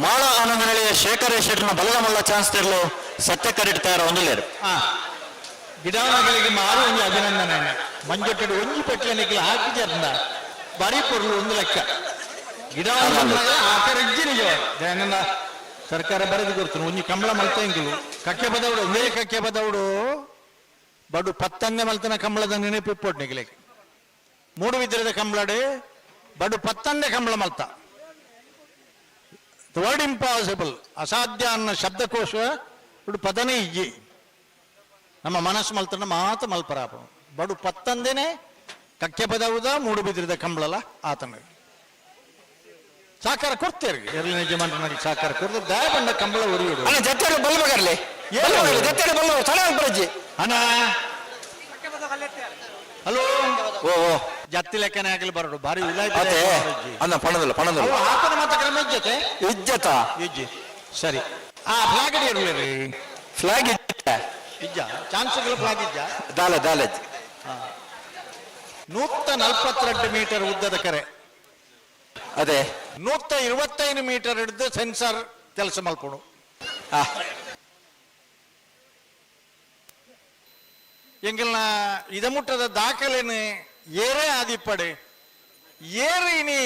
ಮಾಳ ಆನಂದನಳಿಯ ಶೇಖರ ಶೆಟ್ಟಿನ ಬಲದ ಮಲ್ಲ ಚಾನ್ಸ್ ತೆರಲು ಸತ್ಯ ಕರೆಟ್ ತಯಾರ ಒಂದಿಲ್ಲೇರು ಗಿಡಗಳಿಗೆ ಮಾರು ಒಂದು ಅಭಿನಂದನೆ ಮಂಜೊಟ್ಟೆಡು ಒಂಜಿ ಪೆಟ್ಲನಿಗೆ ಹಾಕಿದ್ರಿಂದ ಬಾರಿ ಪೊರ್ಲು ಒಂದು ಲೆಕ್ಕ ಗಿಡ ಹಾಕರಜ್ಜಿ ನಿಜ ನನ್ನ ಸರ್ಕಾರ ಬರೆದು ಕೊಡ್ತಾನೆ ಒಂಜಿ ಕಂಬಳ ಮಲ್ತಂಗಿಲು ಕಕ್ಕೆ ಬದವಡು ಒಂದೇ ಕಕ್ಕೆ ಬದವಡು ಬಡು 10 ಮಲ್ತನ ಕಂಬಳದ ನೆನಪು ಇಪ್ಪೊಟ್ನಿಗೆ ಮೂಡು ವಿದ್ರದ ಕಂಬಳಡೆ ಬಡು 10 ಕಂಬಳ ಮಲ್ತ ವರ್ಡ್ ಇಂಪಾಸಿಬಲ್ ಅಸಾಧ್ಯ ಅನ್ನೋ ಶಬ್ದಕೋಶ ఇప్పుడు పదనే ఇయ్యి ನಮ್ಮ ಮನಸ್ಸು ಮಲ್ತನ ಮಾತ ಮಲ್ಪರಾಪ ಬಡು 10 ಕಕ್ಕೆ ಪದವುದ ಮೂಡು ಬಿದ್ರದ ಕಂಬಳಲ್ಲ ಆತನ ಸಾಕಾರ ಕೊಡ್ತೇರಿ ಎಲ್ಲಿ ಯಜಮಾನರಿಗೆ ಸಾಕಾರ ಕೊಡ್ತಾರೆ ದಯ ಬಂದ ಕಂಬಳ ಒರಿಯೋಡು ಅಣ್ಣ ಜತ್ತೆರು ಬಲ್ಬಗರ್ಲಿ ಜತ್ತೆರು ಬಲ್ಬ ಚೆನ್ನಾಗಿ ಬರಜ್ಜಿ ಅಣ್ಣ ಹಲೋ ಜತ್ತಿ ಲೆಕ್ಕನೇ ಆಗಲಿ ಬರೋಡು ಬಾರಿ ವಿಲಾಯ್ತಿ ಅದೇ ಅನ್ನ ಪಣದಲ್ಲ ಪಣದಲ್ಲ ಆತನ ಮತ ಕ್ರಮ ಇಜ್ಜತೆ ಇಜ್ಜತ ಇಜ್ಜಿ ಸರಿ ಫ್ಲಾಗ್ ಇರಲಿ ಫ್ಲಾಗ್ ಇಜ್ಜ ಚಾನ್ಸ್ಗಳು ಫ್ಲಾಗ್ ಇಜ್ಜ ದಾಲೆ ದಾಲೆ 142 ಮೀಟರ್ ಉದ್ದದ ಕರೆ ಅದೇ 125 ಮೀಟರ್ ಹಿಡಿದು ಸೆನ್ಸಾರ್ ಕೆಲಸ ಮಲ್ಪುಡು ಎಂಗಿಲ್ನ ಇದ ಮುಟ್ಟದ ದಾಖಲೆನು ಏರೇ ಆದಿಪ್ಪಡೆ ಏರು ಇನಿ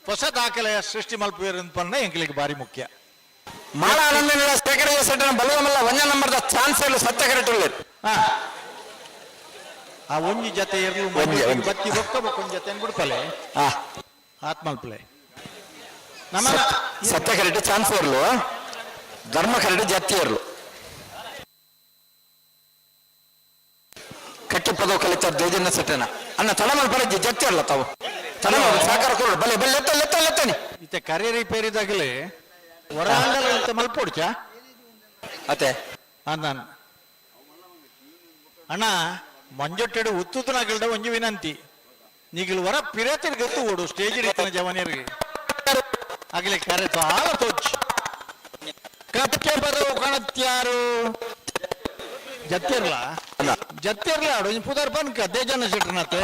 ಹೊಸ ದಾಖಲೆ ಸೃಷ್ಟಿ ಮಲ್ಪುವೇರು ಪನ್ನ ಎಂಗಿಲಿಗೆ ಬಾರಿ ಮುಖ್ಯ ಮಾಳ ಆನಂದ ಶೇಖರ ಸೆಂಟರ್ ಬಲವಮಲ್ಲ ಒಂಜ ನಂಬರ್ದ ಚಾನ್ಸರ್ ಸತ್ಯ ಕರೆಕ್ಟ್ ಆ ಒಂಜಿ ಜೊತೆ ಇರ್ಲು ಬತ್ತಿ ಒಕ್ಕ ಒಂದ್ ಜೊತೆ ಅನ್ಬಿಡ್ಪಲೆ ಆತ್ಮಲ್ಪಲೆ ನಮ್ಮ ಸತ್ಯ ಕರೆಕ್ಟ್ ಚಾನ್ಸರ್ಲು ಧರ್ಮ ಕರೆಕ್ಟ್ ಜಾತಿ ಇರ್ಲು ಕಟ್ಟಿ ಪದವು ಕಲಿತ ದೇಜನ್ನ ಸೆಟ್ಟನ ಅನ್ನ ತಡಮಲ್ ಬರಜ್ಜಿ ಜತ್ತಿ ಅಲ್ಲ ತಾವು ತಡಮಲ್ ಸಾಕಾರ ಕೊಡು ಬಲೆ ಬಲ್ಲೆ ಎತ್ತನಿ ಇತ್ತೆ ಕರೆ ರಿಪೇರಿದಾಗಲೇ ಹೊರಾಂಗಲ ಮಲ್ಪೋಡ್ಚ ಅತೆ ಅಂದಾನ ಅಣ್ಣ ಮಂಜೊಟ್ಟೆಡು ಉತ್ತುತನಾಗಲ್ದ ಒಂಜಿ ವಿನಂತಿ ನೀಗಿಲ್ ಹೊರ ಪಿರತಿರ್ ಗೊತ್ತು ಓಡು ಸ್ಟೇಜ್ ರೀತಿಯ ಜವನಿಯರಿಗೆ ಆಗಲೇ ಕರೆ ಬಾಳ ತೋಚ್ ಕಪ್ಪೆ ಬರೋ ಕಣತ್ಯಾರು ಜತ್ತಿರ್ಲ ಆಡು ಪುದರ್ ಬನ್ಕ ದೇಜನ್ನ ಶೆಟ್ರನತೆ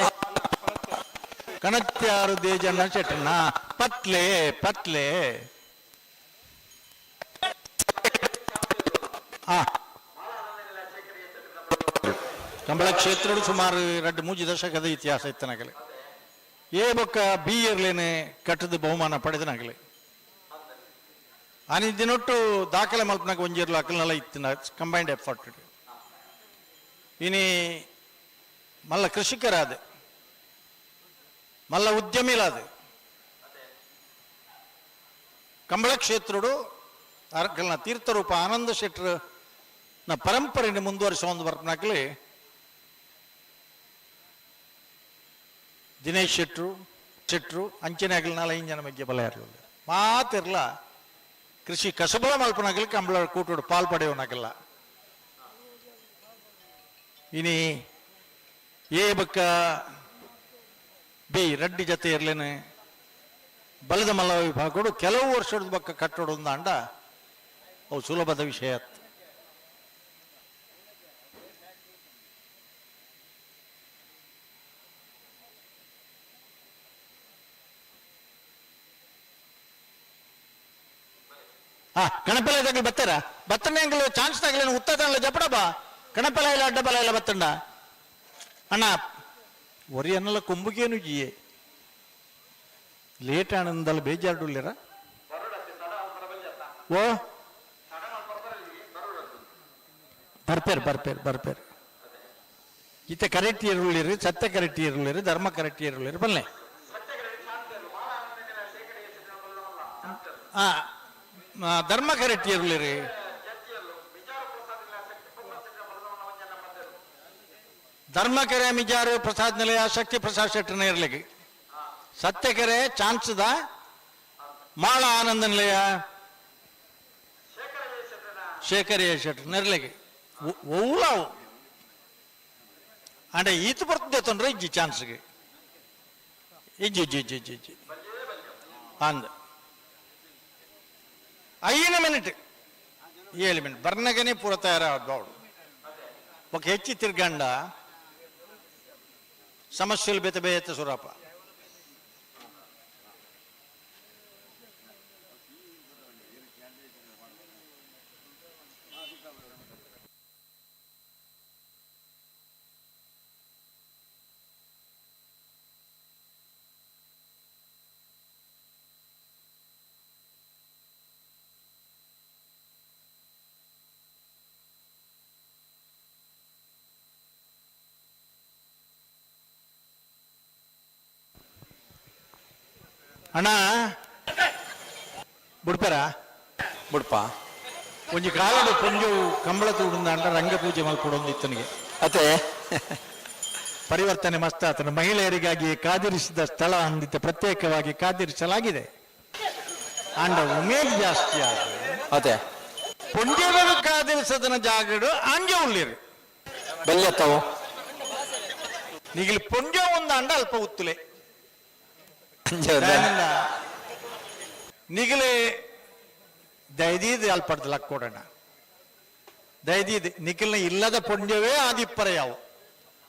ಕಣತ್ಯಾರು ದೇಜನ್ನ ಶೆಟ್ರನ ಪತ್ಲೆ ಕಂಬಳ ಕ್ಷೇತ್ರ ಸುಮಾರು 2-3 ದಶಕದ ಇತಿಹಾಸ ಇತ್ತನಾಗಲಿ ಏ ಬೊಕ್ಕ ಬಿ ಇರ್ಲೇನೆ ಕಟ್ಟದ ಬಹುಮಾನ ಪಡೆದನಾಗಲಿ ಅನಿದಿನೊಟ್ಟು ದಾಖಲೆ ಮಲ್ಪನಾಗ ಒಂಜಿರ್ಲು ಅಕಲ್ನೆಲ್ಲ ಇತ್ತಿನ ಕಂಬೈನ್ಡ್ ಎಫರ್ಟ್ ಇನಿ ಮಲ್ಲ ಕೃಷಿಕರಾದ ಮಲ್ಲ ಉದ್ಯಮಿಲಾದ ಕಂಬಳ ಕ್ಷೇತ್ರಡು ಅರ್ಕಲ್ನ ತೀರ್ಥರೂಪ ಆನಂದ ಶೆಟ್ರ ನ ಪರಂಪರೆಯನ್ನು ಮುಂದುವರಿಸ ಒಂದು ಬರ್ಪನಾಗ್ಲಿ ದಿನೇಶ್ ಶೆಟ್ರು ಅಂಚನೆ ಆಗಲಿ 4-5 ಜನ ಬಗ್ಗೆ ಬಲ ಇರಲಿಲ್ಲ ಮಾತಿರ್ಲ ಕೃಷಿ ಕಸಬಳ ಮಲ್ಪನಾಗಲಿ ಕಂಬಳ ಕೂಟೋಡು ಪಾಲ್ಪಡೆಯವನಾಗಲ್ಲ ಇನಿ ಏ ಬಕ್ಕ ಬಿ ರಡ್ಡಿ ಜೊತೆ ಇರ್ಲೇನೆ ಬಲದ ಮಲ್ಲ ವಿಭಾಗಗಳು ಕೆಲವು ವರ್ಷದ ಬಕ್ಕ ಕಟ್ಟೋಡು ಅಂಡ ಅವು ಸುಲಭದ ವಿಷಯ ಕಣಪೆಲೆ ಬತ್ತಾರ ಬತ್ತಣ್ಣ ಹೆಂಗಲು ಚಾನ್ಸ್ ತಗಲೇನು ಉತ್ತಲ್ಲ ಜಪಡ ಬಾ ಕಣಪೆಲ ಇಲ್ಲ ಅಡ್ಡಬಲ ಇಲ್ಲ ಬತ್ತಣ್ಣ ಅಣ್ಣ ಒರಿ ಅನ್ನಲ್ಲ ಕೊಂಬುಗೇನು ಜಿಯೇ ಲೇಟ್ ಆನಂದಲ್ಲ ಬೇಜಾರ್ಡುಲ್ಲಿರ ಓ ಬರ್ಪೇರ್ ಈತ ಕರೆಕ್ಟ್ ಇರುಳ್ಳಿರಿ ಸತ್ಯ ಕರೆಕ್ಟ್ ಇರುಳ್ಳಿರಿ ಧರ್ಮ ಕರೆಕ್ಟ್ ಇರುಳ್ಳಿರಿ ಬಲ್ಲೆ ಧರ್ಮ ಕರೆಕ್ಟ್ ಇರುಳ್ಳಿರಿ ಧರ್ಮಕೆರೆ ಮಿಜಾರು ಪ್ರಸಾದ್ ನಿಲಯ ಶಕ್ತಿ ಪ್ರಸಾದ್ ಶೆಟ್ಟರ್ನ ಇರ್ಲಿಕ್ಕೆ ಸತ್ಯಕೆರೆ ಚಾನ್ಸ್ದ ಮಾಳ ಆನಂದ ನಿಲಯ ಶೇಖರಯ್ಯ ಶೆಟ್ಟರ್ನ ಇರ್ಲಿಕ್ಕೆ ಓಲಾವು అంటే ఈత పడుతుంది ತೊಂದರೆ ಇಜ್ಜಿ ಚಾನ್ಸ್ಗೆ ಇಜ್ಜಿ ಅಂದ 5 ಮಿನಿಟ್ 7 ಮಿನಿಟ್ ಬರ್ನಗನೆ ಪೂರ ತಯಾರಾದವಳು ఒక ಹೆಚ್ಚಿ ತಿರ್ಗಂಡ ಸಮಸ್ಯೆలు ಬೆತ್ತ ಸುರಪ್ಪ ಅಣ್ಣ ಬಿಡ್ಪ ಒಂಜಿ ಕಾಲದ ಪೊಂಜು ಕಂಬಳ ತೂಡಿಂದ ಅಂಡ ರಂಗ ಪೂಜೆ ಮಲ್ಪಡೊಂದು ಇತ್ತನಿಗೆ ಅತೆ ಪರಿವರ್ತನೆ ಮಸ್ತ್ ಆತನ ಮಹಿಳೆಯರಿಗಾಗಿ ಕಾದಿರಿಸಿದ ಸ್ಥಳ ಅಂದಿತ ಪ್ರತ್ಯೇಕವಾಗಿ ಕಾದಿರಿಸಲಾಗಿದೆ ಅಂಡ ಉಮೇಜ್ ಜಾಸ್ತಿ ಆಗಿದೆ ಅತೆ ಪೊಂಜೆಗಳು ಕಾದಿರಿಸದನ ಜಾಗಡು ಹಂಗೆ ಉಳ್ಳಿರಿ ಬೆಲ್ಲತ್ತವು ನಿಗಿಲ್ ಪುಂಜ ಒಂದು ಅಂಡ ಅಲ್ಪ ಉತ್ತುಲೆ ನಿಗಲೆ ದೈದೀದ್ ಅಲ್ಪಡ್ದು ಲಕ್ ಕೊಡೋಣ ದೈದೀದ್ ನಿಖಿಲ್ನ ಇಲ್ಲದ ಪುಂಜವೇ ಆದಿಪ್ಪರ ಯಾವು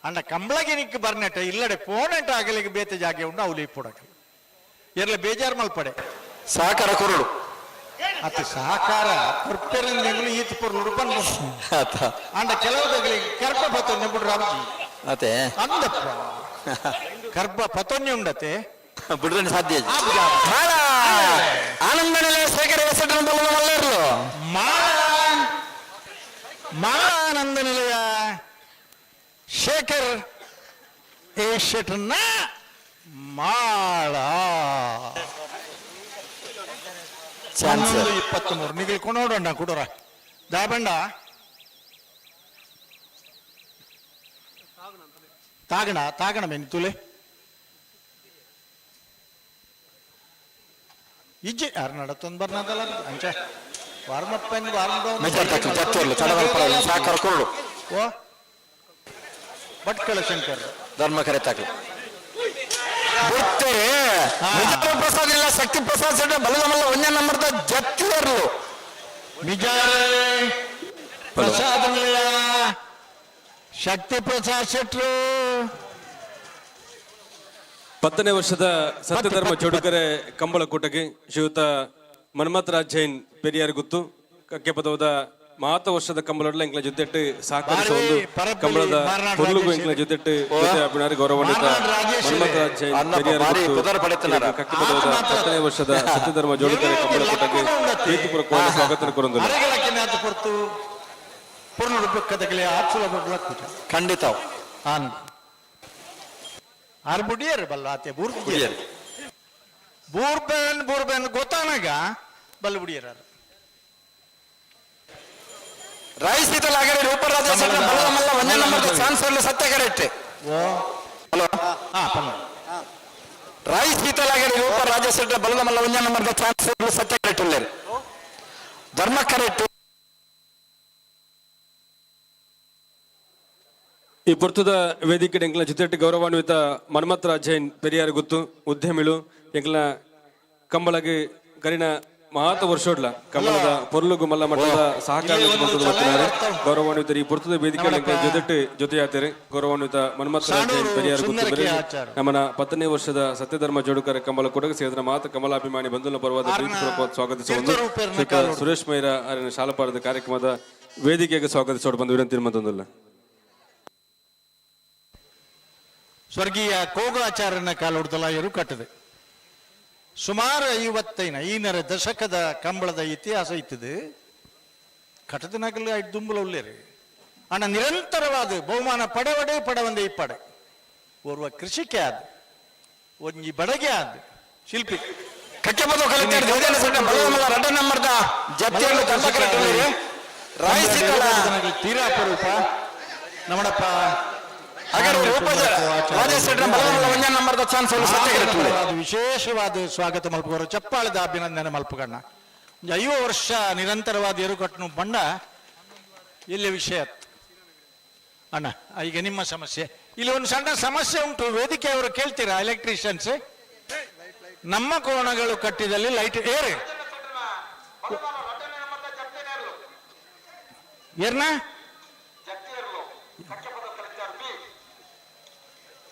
ಅಂಡ ಕಂಬಳಗೆ ನಿಕ್ ಬರ್ನೆಟ ಇಲ್ಲಡೆ ಪೋನೆಂಟ ಆಗಲಿಗೆ ಬೇತೆ ಜಾಗೆ ಉಂಡು ಅವಲಿ ಪುಡಕ ಎರ್ಲ ಬೇಜಾರು ಮಲ್ಪಡೆ ಸಹಕಾರ ಕೊರಡು ಅತ್ತ ಸಹಕಾರ ಕೊರ್ಪೆರನ್ನು ಈತ ಪೊರ್ಲು ಬಂದು ಅಂಡ ಕೆಲವುಗಳಿಗೆ ಕರ್ಪ ಪತೊನ್ನೆ ಬಿಡ್ರು ರಾಮಜಿ ಅತೆ ಅಂದಪ್ಪ ಕರ್ಪ ಪತೊನ್ನೆ ಉಂಡತೆ ಬಿಡ್ರೆ ಸಾಧ್ಯ ಆನಂದ ನಿಲಯ ಶೇಖರ ಹೆಸರು ಮಾಳಾನಂದ ನಿಲಯ ಶೇಖರ್ ಎ ಶೆಟ್ನ ಮಾಳ 23 ನಿಗಲ್ ಕೊಂಡೋಡಣ್ಣ ಕುಡೋರ ದಾಬಂಡ ತಾಗಣ ಮೇನ್ ತುಲೆ ಇಜ್ಜೆ ಯಾರು ನಡತ್ತೊಂದು ಬರ್ನದಲ್ಲ ಅಂಚ ವಾರ್ಮಪ್ಪನ್ ಸಹಕಾರ ಕೊರಡು ಓ ಭಟ್ಕಳ ಶಂಕರ್ ಧರ್ಮ ಕರೆ ತಾಕಿ ಪ್ರಸಾದ್ ಇಲ್ಲ ಶಕ್ತಿ ಪ್ರಸಾದ್ ಸೆಟ್ ಬಲಗಮಲ್ಲ ಒಂದೇ ನಂಬರ್ದ ಜತ್ತಿಯರ್ಲು ನಿಜಾರ ಪ್ರಸಾದ್ ಶಕ್ತಿ ಪ್ರಸಾದ್ ಶೆಟ್ರು 10ನೇ ವರ್ಷದ ಸತ್ಯಧರ್ಮ ಚೌಡುಕರೆ ಕಂಬಳ ಕೂಟಕ್ಕೆ ಶ್ರೀಯುತ ಮನ್ಮಥ್ ರಾಜ್ ಜೈನ್ ಪೆರಿಯಾರ್ ಗುತ್ತು ಕಕ್ಕೆ ಪದವದ ಮಾತ ವರ್ಷದ ಕಂಬಳಡ್ಲ ಇಂಕ್ಲ ಜೊತೆಟ್ಟು ಸಹಕರಿಸುವ ಒಂದು ಕಂಬಳದ ಕೊರ್ಲುಗು ಇಂಕ್ಲ ಜೊತೆಟ್ಟು ಜೊತೆ ಅಭಿನಾರಿ ಗೌರವಾನ್ವಿತ ಮನ್ಮಥ್ ರಾಜ್ ಜೈನ್ ಪೆರಿಯಾರ್ ಗುತ್ತು ಕಕ್ಕೆ ಪದವದ 10ನೇ ವರ್ಷದ ಸತ್ಯಧರ್ಮ ಚೌಡುಕರೆ ಕಂಬಳ ಕೂಟಕ್ಕೆ ಪ್ರೀತಿಪೂರ್ವಕವಾದ ಸ್ವಾಗತ ಕೊರೊಂದು ಖಂಡಿತ ಆರ್ ಬುಡಿಯರ್ ಬಲ್ಲ ಆತೆ ಬೂರ್ಬುಡಿಯರ್ ಬೂರ್ಬೆನ್ ಗೊತ್ತಾನಾಗ ಬಲ್ಲ ಬುಡಿಯರ್ ರಾಯಿಸಿತಲಾಗರೆ ರೂಪರಾಜ ಬಲಗಮಲ್ಲ ಒಂದೇ ನಂಬರ್ದ ಚಾನ್ಸರ್ ಸತ್ಯ ಕರೆಕ್ಟ್ ಹಲೋ ರಾಯಿಸಿತಲಾಗರೆ ರೂಪರಾಜ ಸೆಟ್ಟ ಬಲಗಮಲ್ಲ ಒಂದೇ ನಂಬರ್ದ ಚಾನ್ಸರ್ ಸತ್ಯ ಕರೆಕ್ಟ್ ಇಲ್ಲ ಧರ್ಮ ಕರೆಕ್ಟ್ ಈ ಪುರ್ತದ ವೇದಿಕೆ ಎಂಕ್ಲ ಜೊತೆಟ್ಟು ಗೌರವಾನ್ವಿತ ಮನ್ಮಥ್ ರಾಜ್ ಜೈನ್ ಪೆರಿಯಾರ್ ಗುತ್ತು ಉದ್ಯಮಿಳು ಎಂಕ್ಲ ಕಂಬಳಗೆ ಕರಿನ ಮಹಾತ ವರ್ಷೋಡ್ಲ ಕಂಬಳದ ಪೊರ್ಲುಗು ಮಲ್ಲ ಮಟ್ಟದ ಸಹಕಾರ ಗೌರವಾನ್ವಿತ ಈ ಪುರ್ತದ ವೇದಿಕೆ ಜೊತೆಟ್ಟು ಜೊತೆಯಾಗ್ತಾರೆ ಗೌರವಾನ್ವಿತ ಮನ್ಮಥ್ ರಾಜ್ ಜೈನ್ ಪೆರಿಯಾರ್ ಗುತ್ತು ನಮ್ಮನ 10ನೇ ವರ್ಷದ ಸತ್ಯಧರ್ಮ ಜೋಡುಕರ ಕಂಬಳ ಕೂಟಕ್ಕೆ ಸೇರಿದ ಮಾತ ಕಮಲಾಭಿಮಾನಿ ಬಂಧುನ ಪರವಾದ ಪ್ರೀತಿಪೂರ್ವಕವಾದ ಸ್ವಾಗತಿಸುವುದು ಸುರೇಶ್ ಮೈರಾ ಅವರ ಶಾಲಪಾರದ ಕಾರ್ಯಕ್ರಮದ ವೇದಿಕೆಗೆ ಸ್ವಾಗತಿಸೋಡು ಬಂದು ವಿನಂತಿ ಮತ್ತೊಂದಲ್ಲ ಸ್ವರ್ಗೀಯ ಕೋಗಾಚಾರ್ಯನ ಕಾಲೊಡ್ದಲ ಎರು ಕಟ್ಟದೆ ಸುಮಾರು 55 ದಶಕದ ಕಂಬಳದ ಇತಿಹಾಸ ಇತ್ತದೆ ಕಟ್ಟದ ನಗಲು 5 ದುಂಬುಲ ಉಳ್ಳೇರಿ ಅಣ್ಣ ನಿರಂತರವಾದ ಬಹುಮಾನ ಪಡವಂದೇ ಇಪ್ಪಡೆ ಓರ್ವ ಕೃಷಿಕೆ ಆದ ಒಂಜಿ ಬಡಗೆ ಆದ ಶಿಲ್ಪಿ ತೀರಾ ಅಪರೂಪ ನಮ್ಮಡಪ್ಪ ವಿಶೇಷವಾದ ಸ್ವಾಗತ ಮಲ್ಪುವರು ಚಪ್ಪಾಳದ ಅಭಿನಂದನೆ ಮಲ್ಪಗಣ್ಣ 5 ವರ್ಷ ನಿರಂತರವಾದ ಎರುಕಟ್ಟನು ಬಂಡ ಇಲ್ಲಿ ವಿಷಯ ಅಣ್ಣ ಈಗ ನಿಮ್ಮ ಸಮಸ್ಯೆ ಇಲ್ಲಿ ಒಂದು ಸಣ್ಣ ಸಮಸ್ಯೆ ಉಂಟು ವೇದಿಕೆ ಅವರು ಕೇಳ್ತೀರಾ ಎಲೆಕ್ಟ್ರಿಷಿಯನ್ಸ್ ನಮ್ಮ ಕೋಣಗಳು ಕಟ್ಟಿದಲ್ಲಿ ಲೈಟ್ ಏರಿ ಏರ್ನ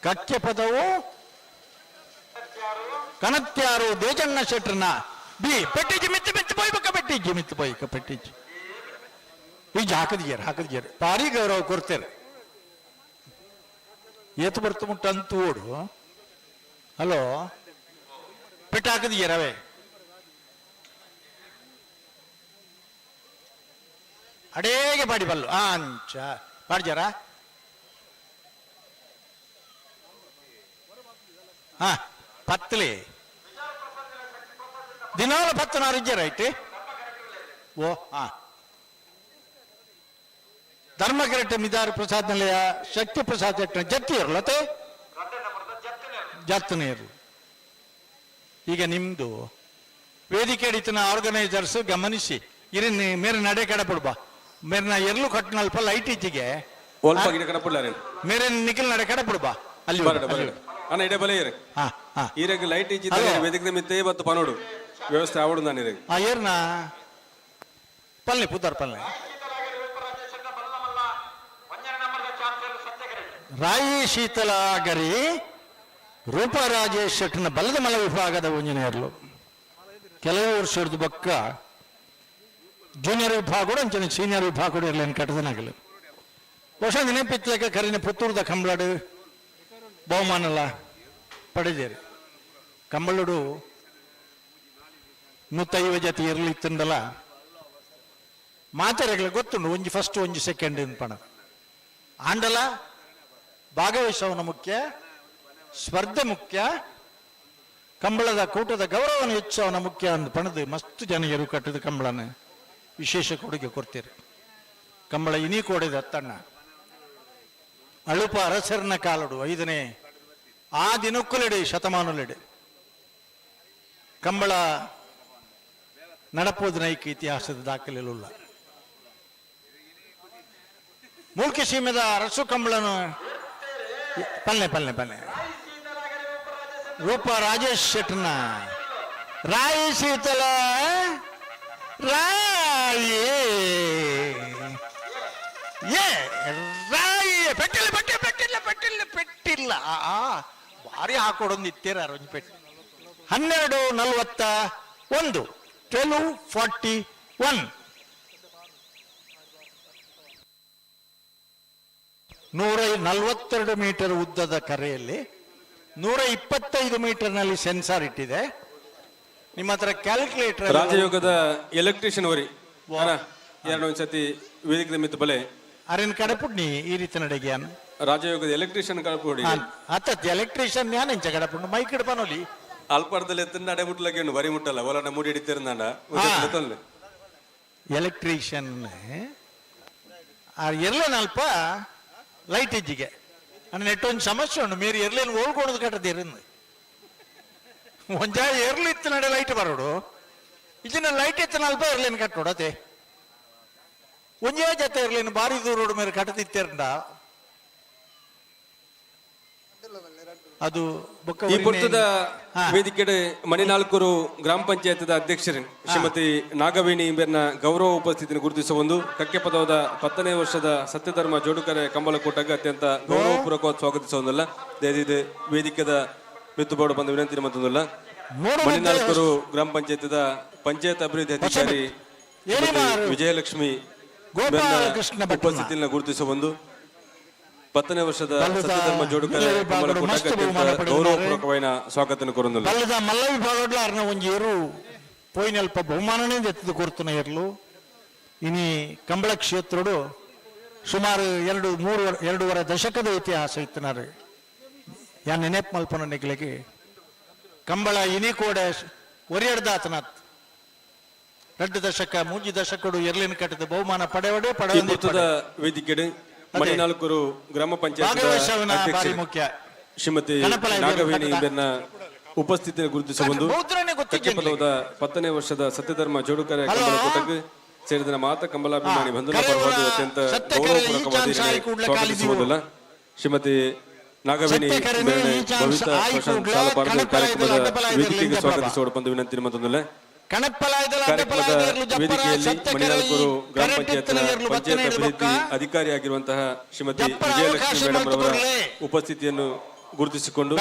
ಕಕ್ಕೆ ಪದವು ಕನತ್ಯಾರು ದೇಜಣ್ಣ ಶೆಟ್ರನ ಬಿ ಪೆಟ್ಟಿಜಿ ಮಿತ್ತು ಪೋಯ್ಕ ಪೆಟ್ಟಿಜಿ ಈಗ ಹಾಕದಿಯರ್ ಪಾರಿ ಗೌರವ ಕೊಡ್ತೇನೆ ಏತು ಬರ್ತು ಮುಟ್ಟ ಅಂತ ಓಡು ಹಲೋ ಪೆಟ್ಟು ಹಾಕದಿಯರವೇ ಅಡೇಗೆ ಪಾಡಿ ಬಲ್ಲು ಅಂಚ ಪಾಡ್ಜಾರ ಹಾ ಪತ್ತಲಿ ದಿನಾಲ 16 ಇಜ್ಜೆ ರೈಟ್ ಓ ಹಾ ಧರ್ಮ ಕರೆಕ್ಟ್ ಮಿದಾರ್ ಪ್ರಸಾದ್ ನಿಲಯ ಶಕ್ತಿ ಪ್ರಸಾದ್ ಜತ್ತಿಯರ್ಲತೆ ಜತ್ತನೇರು ಈಗ ನಿಮ್ದು ವೇದಿಕೆ ಹಿಡಿತನ ಆರ್ಗನೈಸರ್ಸ್ ಗಮನಿಸಿ ಇರನ್ ಮೇರೆ ನಡೆ ಕಡಪಡ್ಬಾ ಮೇರೆ ನಾ ಎರ್ಲು ಕಟ್ಟನಲ್ಪ ಲೈಟ್ ಇಚ್ಚಿಗೆ ಮೇರೆ ನಿಖಿಲ್ ನಡೆ ಕಡಪಡ್ಬಾ ಅಲ್ಲಿ ಬರಡ ಬರಡ ಅಣ್ಣ ಇಡೇ ಬಲೆ ಇರ ಈರಗೆ ಲೈಟ್ ಇಚ್ಚಿದ್ದ ವೇದಿಕೆ ಮಿತ್ತೆ ಇವತ್ತು ಪನೋಡು ವ್ಯವಸ್ಥೆ ಆವಡು ನಾನು ಇರಗೆ ಏರ್ನಾ ಪಲ್ಲೆ ಪುತ್ತಾರ ಪಲ್ಲೆ ರಾಯಿ ಶೀತಲಾಗರಿ ರೂಪ ರಾಜೇಶ್ ಶೆಟ್ಟನ ಬಲ್ಲದ ಮಲ ವಿಭಾಗದ ಇಂಜಿನಿಯರ್ಲು ಕೆಲವು ವರ್ಷ ಹಿಡಿದು ಬಕ್ಕ ಜೂನಿಯರ್ ವಿಭಾಗ ಕೂಡ ಅಂಚನೆ ಸೀನಿಯರ್ ವಿಭಾಗ ಕೂಡ ಇರಲಿ ಕಟ್ಟದನಾಗಲಿ ಬಹುಶಃ ನೆನಪಿತ್ಲಕ್ಕೆ ಕರಿನ ಪುತ್ತೂರದ ಕಂಬಳಡು ಬಹುಮಾನಲ್ಲ ಪಡೆದೇರಿ ಕಂಬಳಡು 150 ಜೊತೆ ಇರಲಿ ಇತ್ತಂದಲ್ಲ ಮಾತಾಡಗಳು ಗೊತ್ತುಂಡು ಒಂಜಿ ಫಸ್ಟ್ ಒಂಜಿ ಸೆಕೆಂಡ್ ಪಣ ಆಂಡಲ ಭಾಗವಹಿಸವನ ಮುಖ್ಯ ಸ್ಪರ್ಧೆ ಮುಖ್ಯ ಕಂಬಳದ ಕೂಟದ ಗೌರವನ ಹೆಚ್ಚವನ ಮುಖ್ಯ ಅಂದ್ ಪಣದು ಮಸ್ತ್ ಜನ ಎರು ಕಟ್ಟದ ಕಂಬಳನ ವಿಶೇಷ ಕೊಡುಗೆ ಕೊಡ್ತೀರಿ ಕಂಬಳ ಇನಿ ಕೋಡಿದ ಅತ್ತಣ್ಣ ಅಳುಪ ಅರಸರನ ಕಾಲಡು 5ನೇ ಆ ದಿನಕ್ಕುಲೆಡೆ ಶತಮಾನುಲೆಡೆ ಕಂಬಳ ನಡಪೋದು ನೈಕ ಇತಿಹಾಸದ ದಾಖಲೆಲ್ಲ ಮೂಲ್ಕೆ ಸೀಮೆದ ಅರಸು ಕಂಬಳನು ಪಲ್ಲೆ ರೂಪ ರಾಜೇಶ್ ಶೆಟ್ಟನ ರಾಯಿ ಶೀತಲ ರಾಯಿ ರಾಯಿ ಪೆಟ್ಟಿಲ್ಲ ಭಾರಿ ಹಾಕೊಡೊಂದು ಇತ್ತೀರ ರಂಜು ಪೆಟ್ಟು 12:41 12:41 142 ಮೀಟರ್ ಉದ್ದದ ಕರೆಯಲ್ಲಿ 125 ಮೀಟರ್ನಲ್ಲಿ ಸೆನ್ಸಾರ್ ಇಟ್ಟಿದೆ. ನಿಮ್ಮ ಹತ್ರ ಕ್ಯಾಲ್ಕುಲೇಟರ್ ರಾಜಯೋಗದ ಎಲೆಕ್ಟ್ರಿಷಿಯನ್ ವರಿ ಎರಡು ಒಂದ್ಸತಿ ವೇದಿಕೆ ಮಿತ್ತು ಬಲೆ ಅರೇನ್ ಕಡಪುಡ್ನಿ ಈ ರೀತಿ ನಡೆಗೆ ರಾಜಯೋಗದ ಎಲೆಕ್ಟ್ರಿಷಿಯನ್ ಕಡಪುಡಿ ಅತ್ತ ಎಲೆಕ್ಟ್ರಿಷಿಯನ್ ಯಾನ್ ಇಂಚ ಕಡಪುಂಡು ಮೈ ಕಡಪನೋಲಿ ಅಲ್ಪರ್ದಲ್ಲಿ ಎತ್ತ ನಡೆ ಮುಟ್ಲಕ್ಕೆ ವರಿ ಮುಟ್ಟಲ್ಲ ಒಲನ ಮೂಡಿ ಹಿಡಿತಿರಂದ ಎಲೆಕ್ಟ್ರಿಷಿಯನ್ ಎರ್ಲೇನ್ ಅಲ್ಪ ಲೈಟ್ ಇಜ್ಜಿಗೆ ನೆಟ್ಟೊಂದು ಸಮಸ್ಯೆ ಉಂಟು ಮೇರಿ ಎರ್ಲೇನ್ ಓಲ್ಕೊಳದು ಕಟ್ಟದಿರಂದು ಒಂಜಾ ಎರ್ಲಿ ಇತ್ತು ನಡೆ ಲೈಟ್ ಬರೋಡು ಇಜಿನ ಲೈಟ್ ಎತ್ತನ ಅಲ್ಪ ಎರ್ಲೇನ್ ಕಟ್ಟೋಡತೆ ಒಂಜೇ ಜೊತೆ ಇರ್ಲೇನು ಬಾರಿ ದೂರೋಡು ಮೇಲೆ ಕಟ್ಟದಿತ್ತೇರಂಡ ಅದು ಈ ಪುರ್ತದ ವೇದಿಕೆಡೆ ಮಣಿನಾಲ್ಕೂರು ಗ್ರಾಮ ಪಂಚಾಯತ್ ಅಧ್ಯಕ್ಷರು ಶ್ರೀಮತಿ ನಾಗವೇಣಿ ಎಂಬರ್ನ ಗೌರವ ಉಪಸ್ಥಿತಿಯನ್ನು ಗುರುತಿಸುವ ಒಂದು ಕಕ್ಕೆ ಪದವಾದ 10ನೇ ವರ್ಷದ ಸತ್ಯಧರ್ಮ ಜೋಡುಕರೆ ಕಂಬಳಕೂಟಕ್ಕೆ ಅತ್ಯಂತ ಗೌರವಪೂರ್ವಕವಾದ ಸ್ವಾಗತಿಸುವುದಲ್ಲ ಇದು ವೇದಿಕೆದ ಮಿತ್ತುಬೋಡು ಬಂದ ವಿನಂತಿ ಮತ್ತೊಂದಲ್ಲ ಮಣಿನಾಲ್ಕೂರು ಗ್ರಾಮ ಪಂಚಾಯತ್ ಅಭಿವೃದ್ಧಿ ಅಧಿಕಾರಿ ವಿಜಯಲಕ್ಷ್ಮಿ ಉಪಸ್ಥಿತಿಯನ್ನು ಗುರುತಿಸುವ ಒಂದು 10ನೇ ವರ್ಷದ ಸತ್ಯಧರ್ಮ ಜೋಡುಕರೆ ಕಂಬಳಕೂಟಕ್ಕೆ ಅತ್ಯಂತ ಗೌರವಪೂರ್ವಕವಾದ ಸ್ವಾಗತ ಕೋರುಂದು ಮಲ್ಲ ವಿಭಾಗಡ್ಲ ಅರ್ನ ಒಂಜೇರು ಪೋಯಿನಲ್ಪ ಬಹುಮಾನನೇ ಎತ್ತದು ಕೊರ್ತನ ಇರ್ಲು ಇನಿ ಕಂಬಳ ಕ್ಷೇತ್ರಡು ಸುಮಾರು 2-3 ದಶಕದ ಇತಿಹಾಸ ಇತ್ತನಾರು ಯಾನ್ ನೆನಪು ಮಲ್ಪನ ನಿಗ್ಲಿಗೆ ಕಂಬಳ ಇನಿ ಕೂಡ ಒರಿಯಡ್ದಾತನಾತ್ 2 ದಶಕ 3 ದಶಕಡು ಎರ್ಲಿನ ಕಟ್ಟದ ಬಹುಮಾನ ಪಡೆವಡೆ ವೇದಿಕೆ ಮಣಿನಾಲ್ಕೂರು ಗ್ರಾಮ ಪಂಚಾಯತ್ ಮುಖ್ಯ ಶ್ರೀಮತಿ ನಾಗವೇಣಿ ಎಂಬರ್ನ ಉಪಸ್ಥಿತಿಯನ್ನು ಗುರುತಿಸುವ ಒಂದು ಕಕ್ಕೆ ಪದವಾದ 10ನೇ ವರ್ಷದ ಸತ್ಯಧರ್ಮ ಜೋಡುಕರೆ ಕಂಬಳಕೂಟಕ್ಕೆ ಸೇರಿದ ಮಾತ ಕಂಬಲಾಭಿಮಾನಿ ಬಂಧುಗಳ ಪರವಾಗಿ ಅತ್ಯಂತ ಗೌರವಪೂರ್ವಕವಾದ ಸ್ವಾಗತಿಸುವುದಿಲ್ಲ ಶ್ರೀಮತಿ ನಾಗವೇಣಿ ಭವಿತಾ ಶಾಲಾ ಪಾರ್ಕ ಕಾರ್ಯಕ್ರಮದ ವೇದಿಕೆಗೆ ಸ್ವಾಗತಿಸುವ ಬಂದು ವಿನಂತಿ ಮತ್ತೊಂದಲ್ಲ ಕಾರ್ಯಕ್ರಮದ ವೇದಿಕೆಯಲ್ಲಿ ಮಣಿನಾಲ್ಕೂರು ಗ್ರಾಮ ಪಂಚಾಯತ್ ಅಭಿವೃದ್ಧಿ ಅಧಿಕಾರಿಯಾಗಿರುವಂತಹ ಶ್ರೀಮತಿ ವಿಜಯಲಕ್ಷ್ಮಿ ಮೇಡಮ್ ಅವರ ಉಪಸ್ಥಿತಿಯನ್ನು ಗುರುತಿಸಿಕೊಂಡು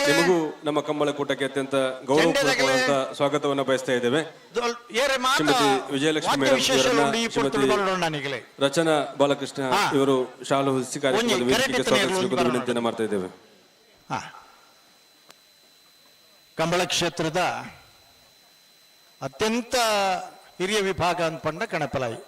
ನಿಮಗೂ ನಮ್ಮ ಕಂಬಳಕೂಟಕ್ಕೆ ಅತ್ಯಂತ ಗೌರವಪೂರ್ವಕವಾದ ಸ್ವಾಗತವನ್ನು ಬಯಸ್ತಾ ಇದ್ದೇವೆ. ಶ್ರೀಮತಿ ವಿಜಯಲಕ್ಷ್ಮಿ ಮೇಡಮ್ ಇವರನ್ನ ಶ್ರೀಮತಿ ರಚನಾ ಬಾಲಕೃಷ್ಣ ಇವರು ಶಾಲಾ ಹೊದಿಸಿ ಕಾರ್ಯಕ್ರಮದ ವೇದಿಕೆಗೆ ಸ್ವಾಗತಿಸಬೇಕು ವಿನಂತಿಯನ್ನು ಮಾಡ್ತಾ ಇದ್ದೇವೆ. ಕಂಬಳ ಕ್ಷೇತ್ರದ ಅತ್ಯಂತ ಹಿರಿಯ ವಿಭಾಗ ಅನ್ಪಂಡ ಕಣಪಲಾಯಿ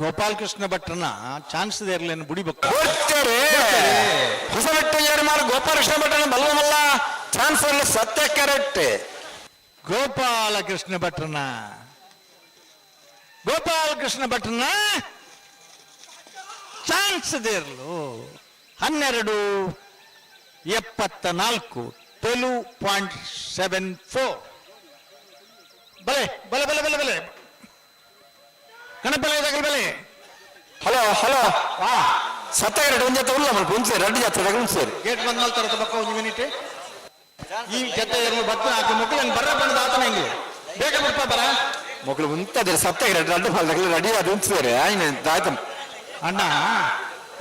ಗೋಪಾಲಕೃಷ್ಣ ಭಟ್ರನ ಚಾನ್ಸ್ ಇರ್ಲೇನು ಬುಡಿಬೇಕು ಹೊಸಬೆಟ್ಟ ಗೋಪಾಲಕೃಷ್ಣ ಭಟ್ರನ ಬಲ್ಲಮಲ್ಲ ಚಾನ್ಸ್ ಸತ್ಯ ಕರೆಕ್ಟ್ ಗೋಪಾಲಕೃಷ್ಣ ಭಟ್ರನ ಚಾನ್ಸ್ ಇರ್ಲು 12:74 12.74 ಬಲೆ ಬಲೆ ಬಲೆ ಬಲೆ ಬಲೆ ಕಣಪಲೆ ತಗಲ್ ಬಲೆ ಹಲೋ ಹಲೋ ಸತ್ತಾಗಿರಡು ಒಂದು ಜೊತೆ ಉಲ್ಲ ಮಲ್ಪ ಉಂಚೆ ರೆಡ್ಡಿ ಜಾತ್ರೆ ತಗಲ್ ಉಂಚೇರಿ ಗೇಟ್ ಬಂದ್ ಮಲ್ತಾರ ಬಕ್ಕ ಒಂದು ಮಿನಿಟ್ ಈ ಜೊತೆ ಬತ್ತ ಹಾಕಿ ಮಕ್ಕಳು ಬರ್ರ ಬಂದ ಆತನ ಹೆಂಗೆ ಬೇಗ ಬಿಡ್ಪ ಬರ ಮಕ್ಕಳು ಮುಂತಾದ್ರೆ ಸತ್ತಾಗಿರಡು ರೆಡ್ಡಿ ಫಾಲ್ ತಗಲ್ ರೆಡಿ ಅದು ಉಂಚೇರಿ ಆಯ್ನ ಆಯ್ತು ಅಣ್ಣ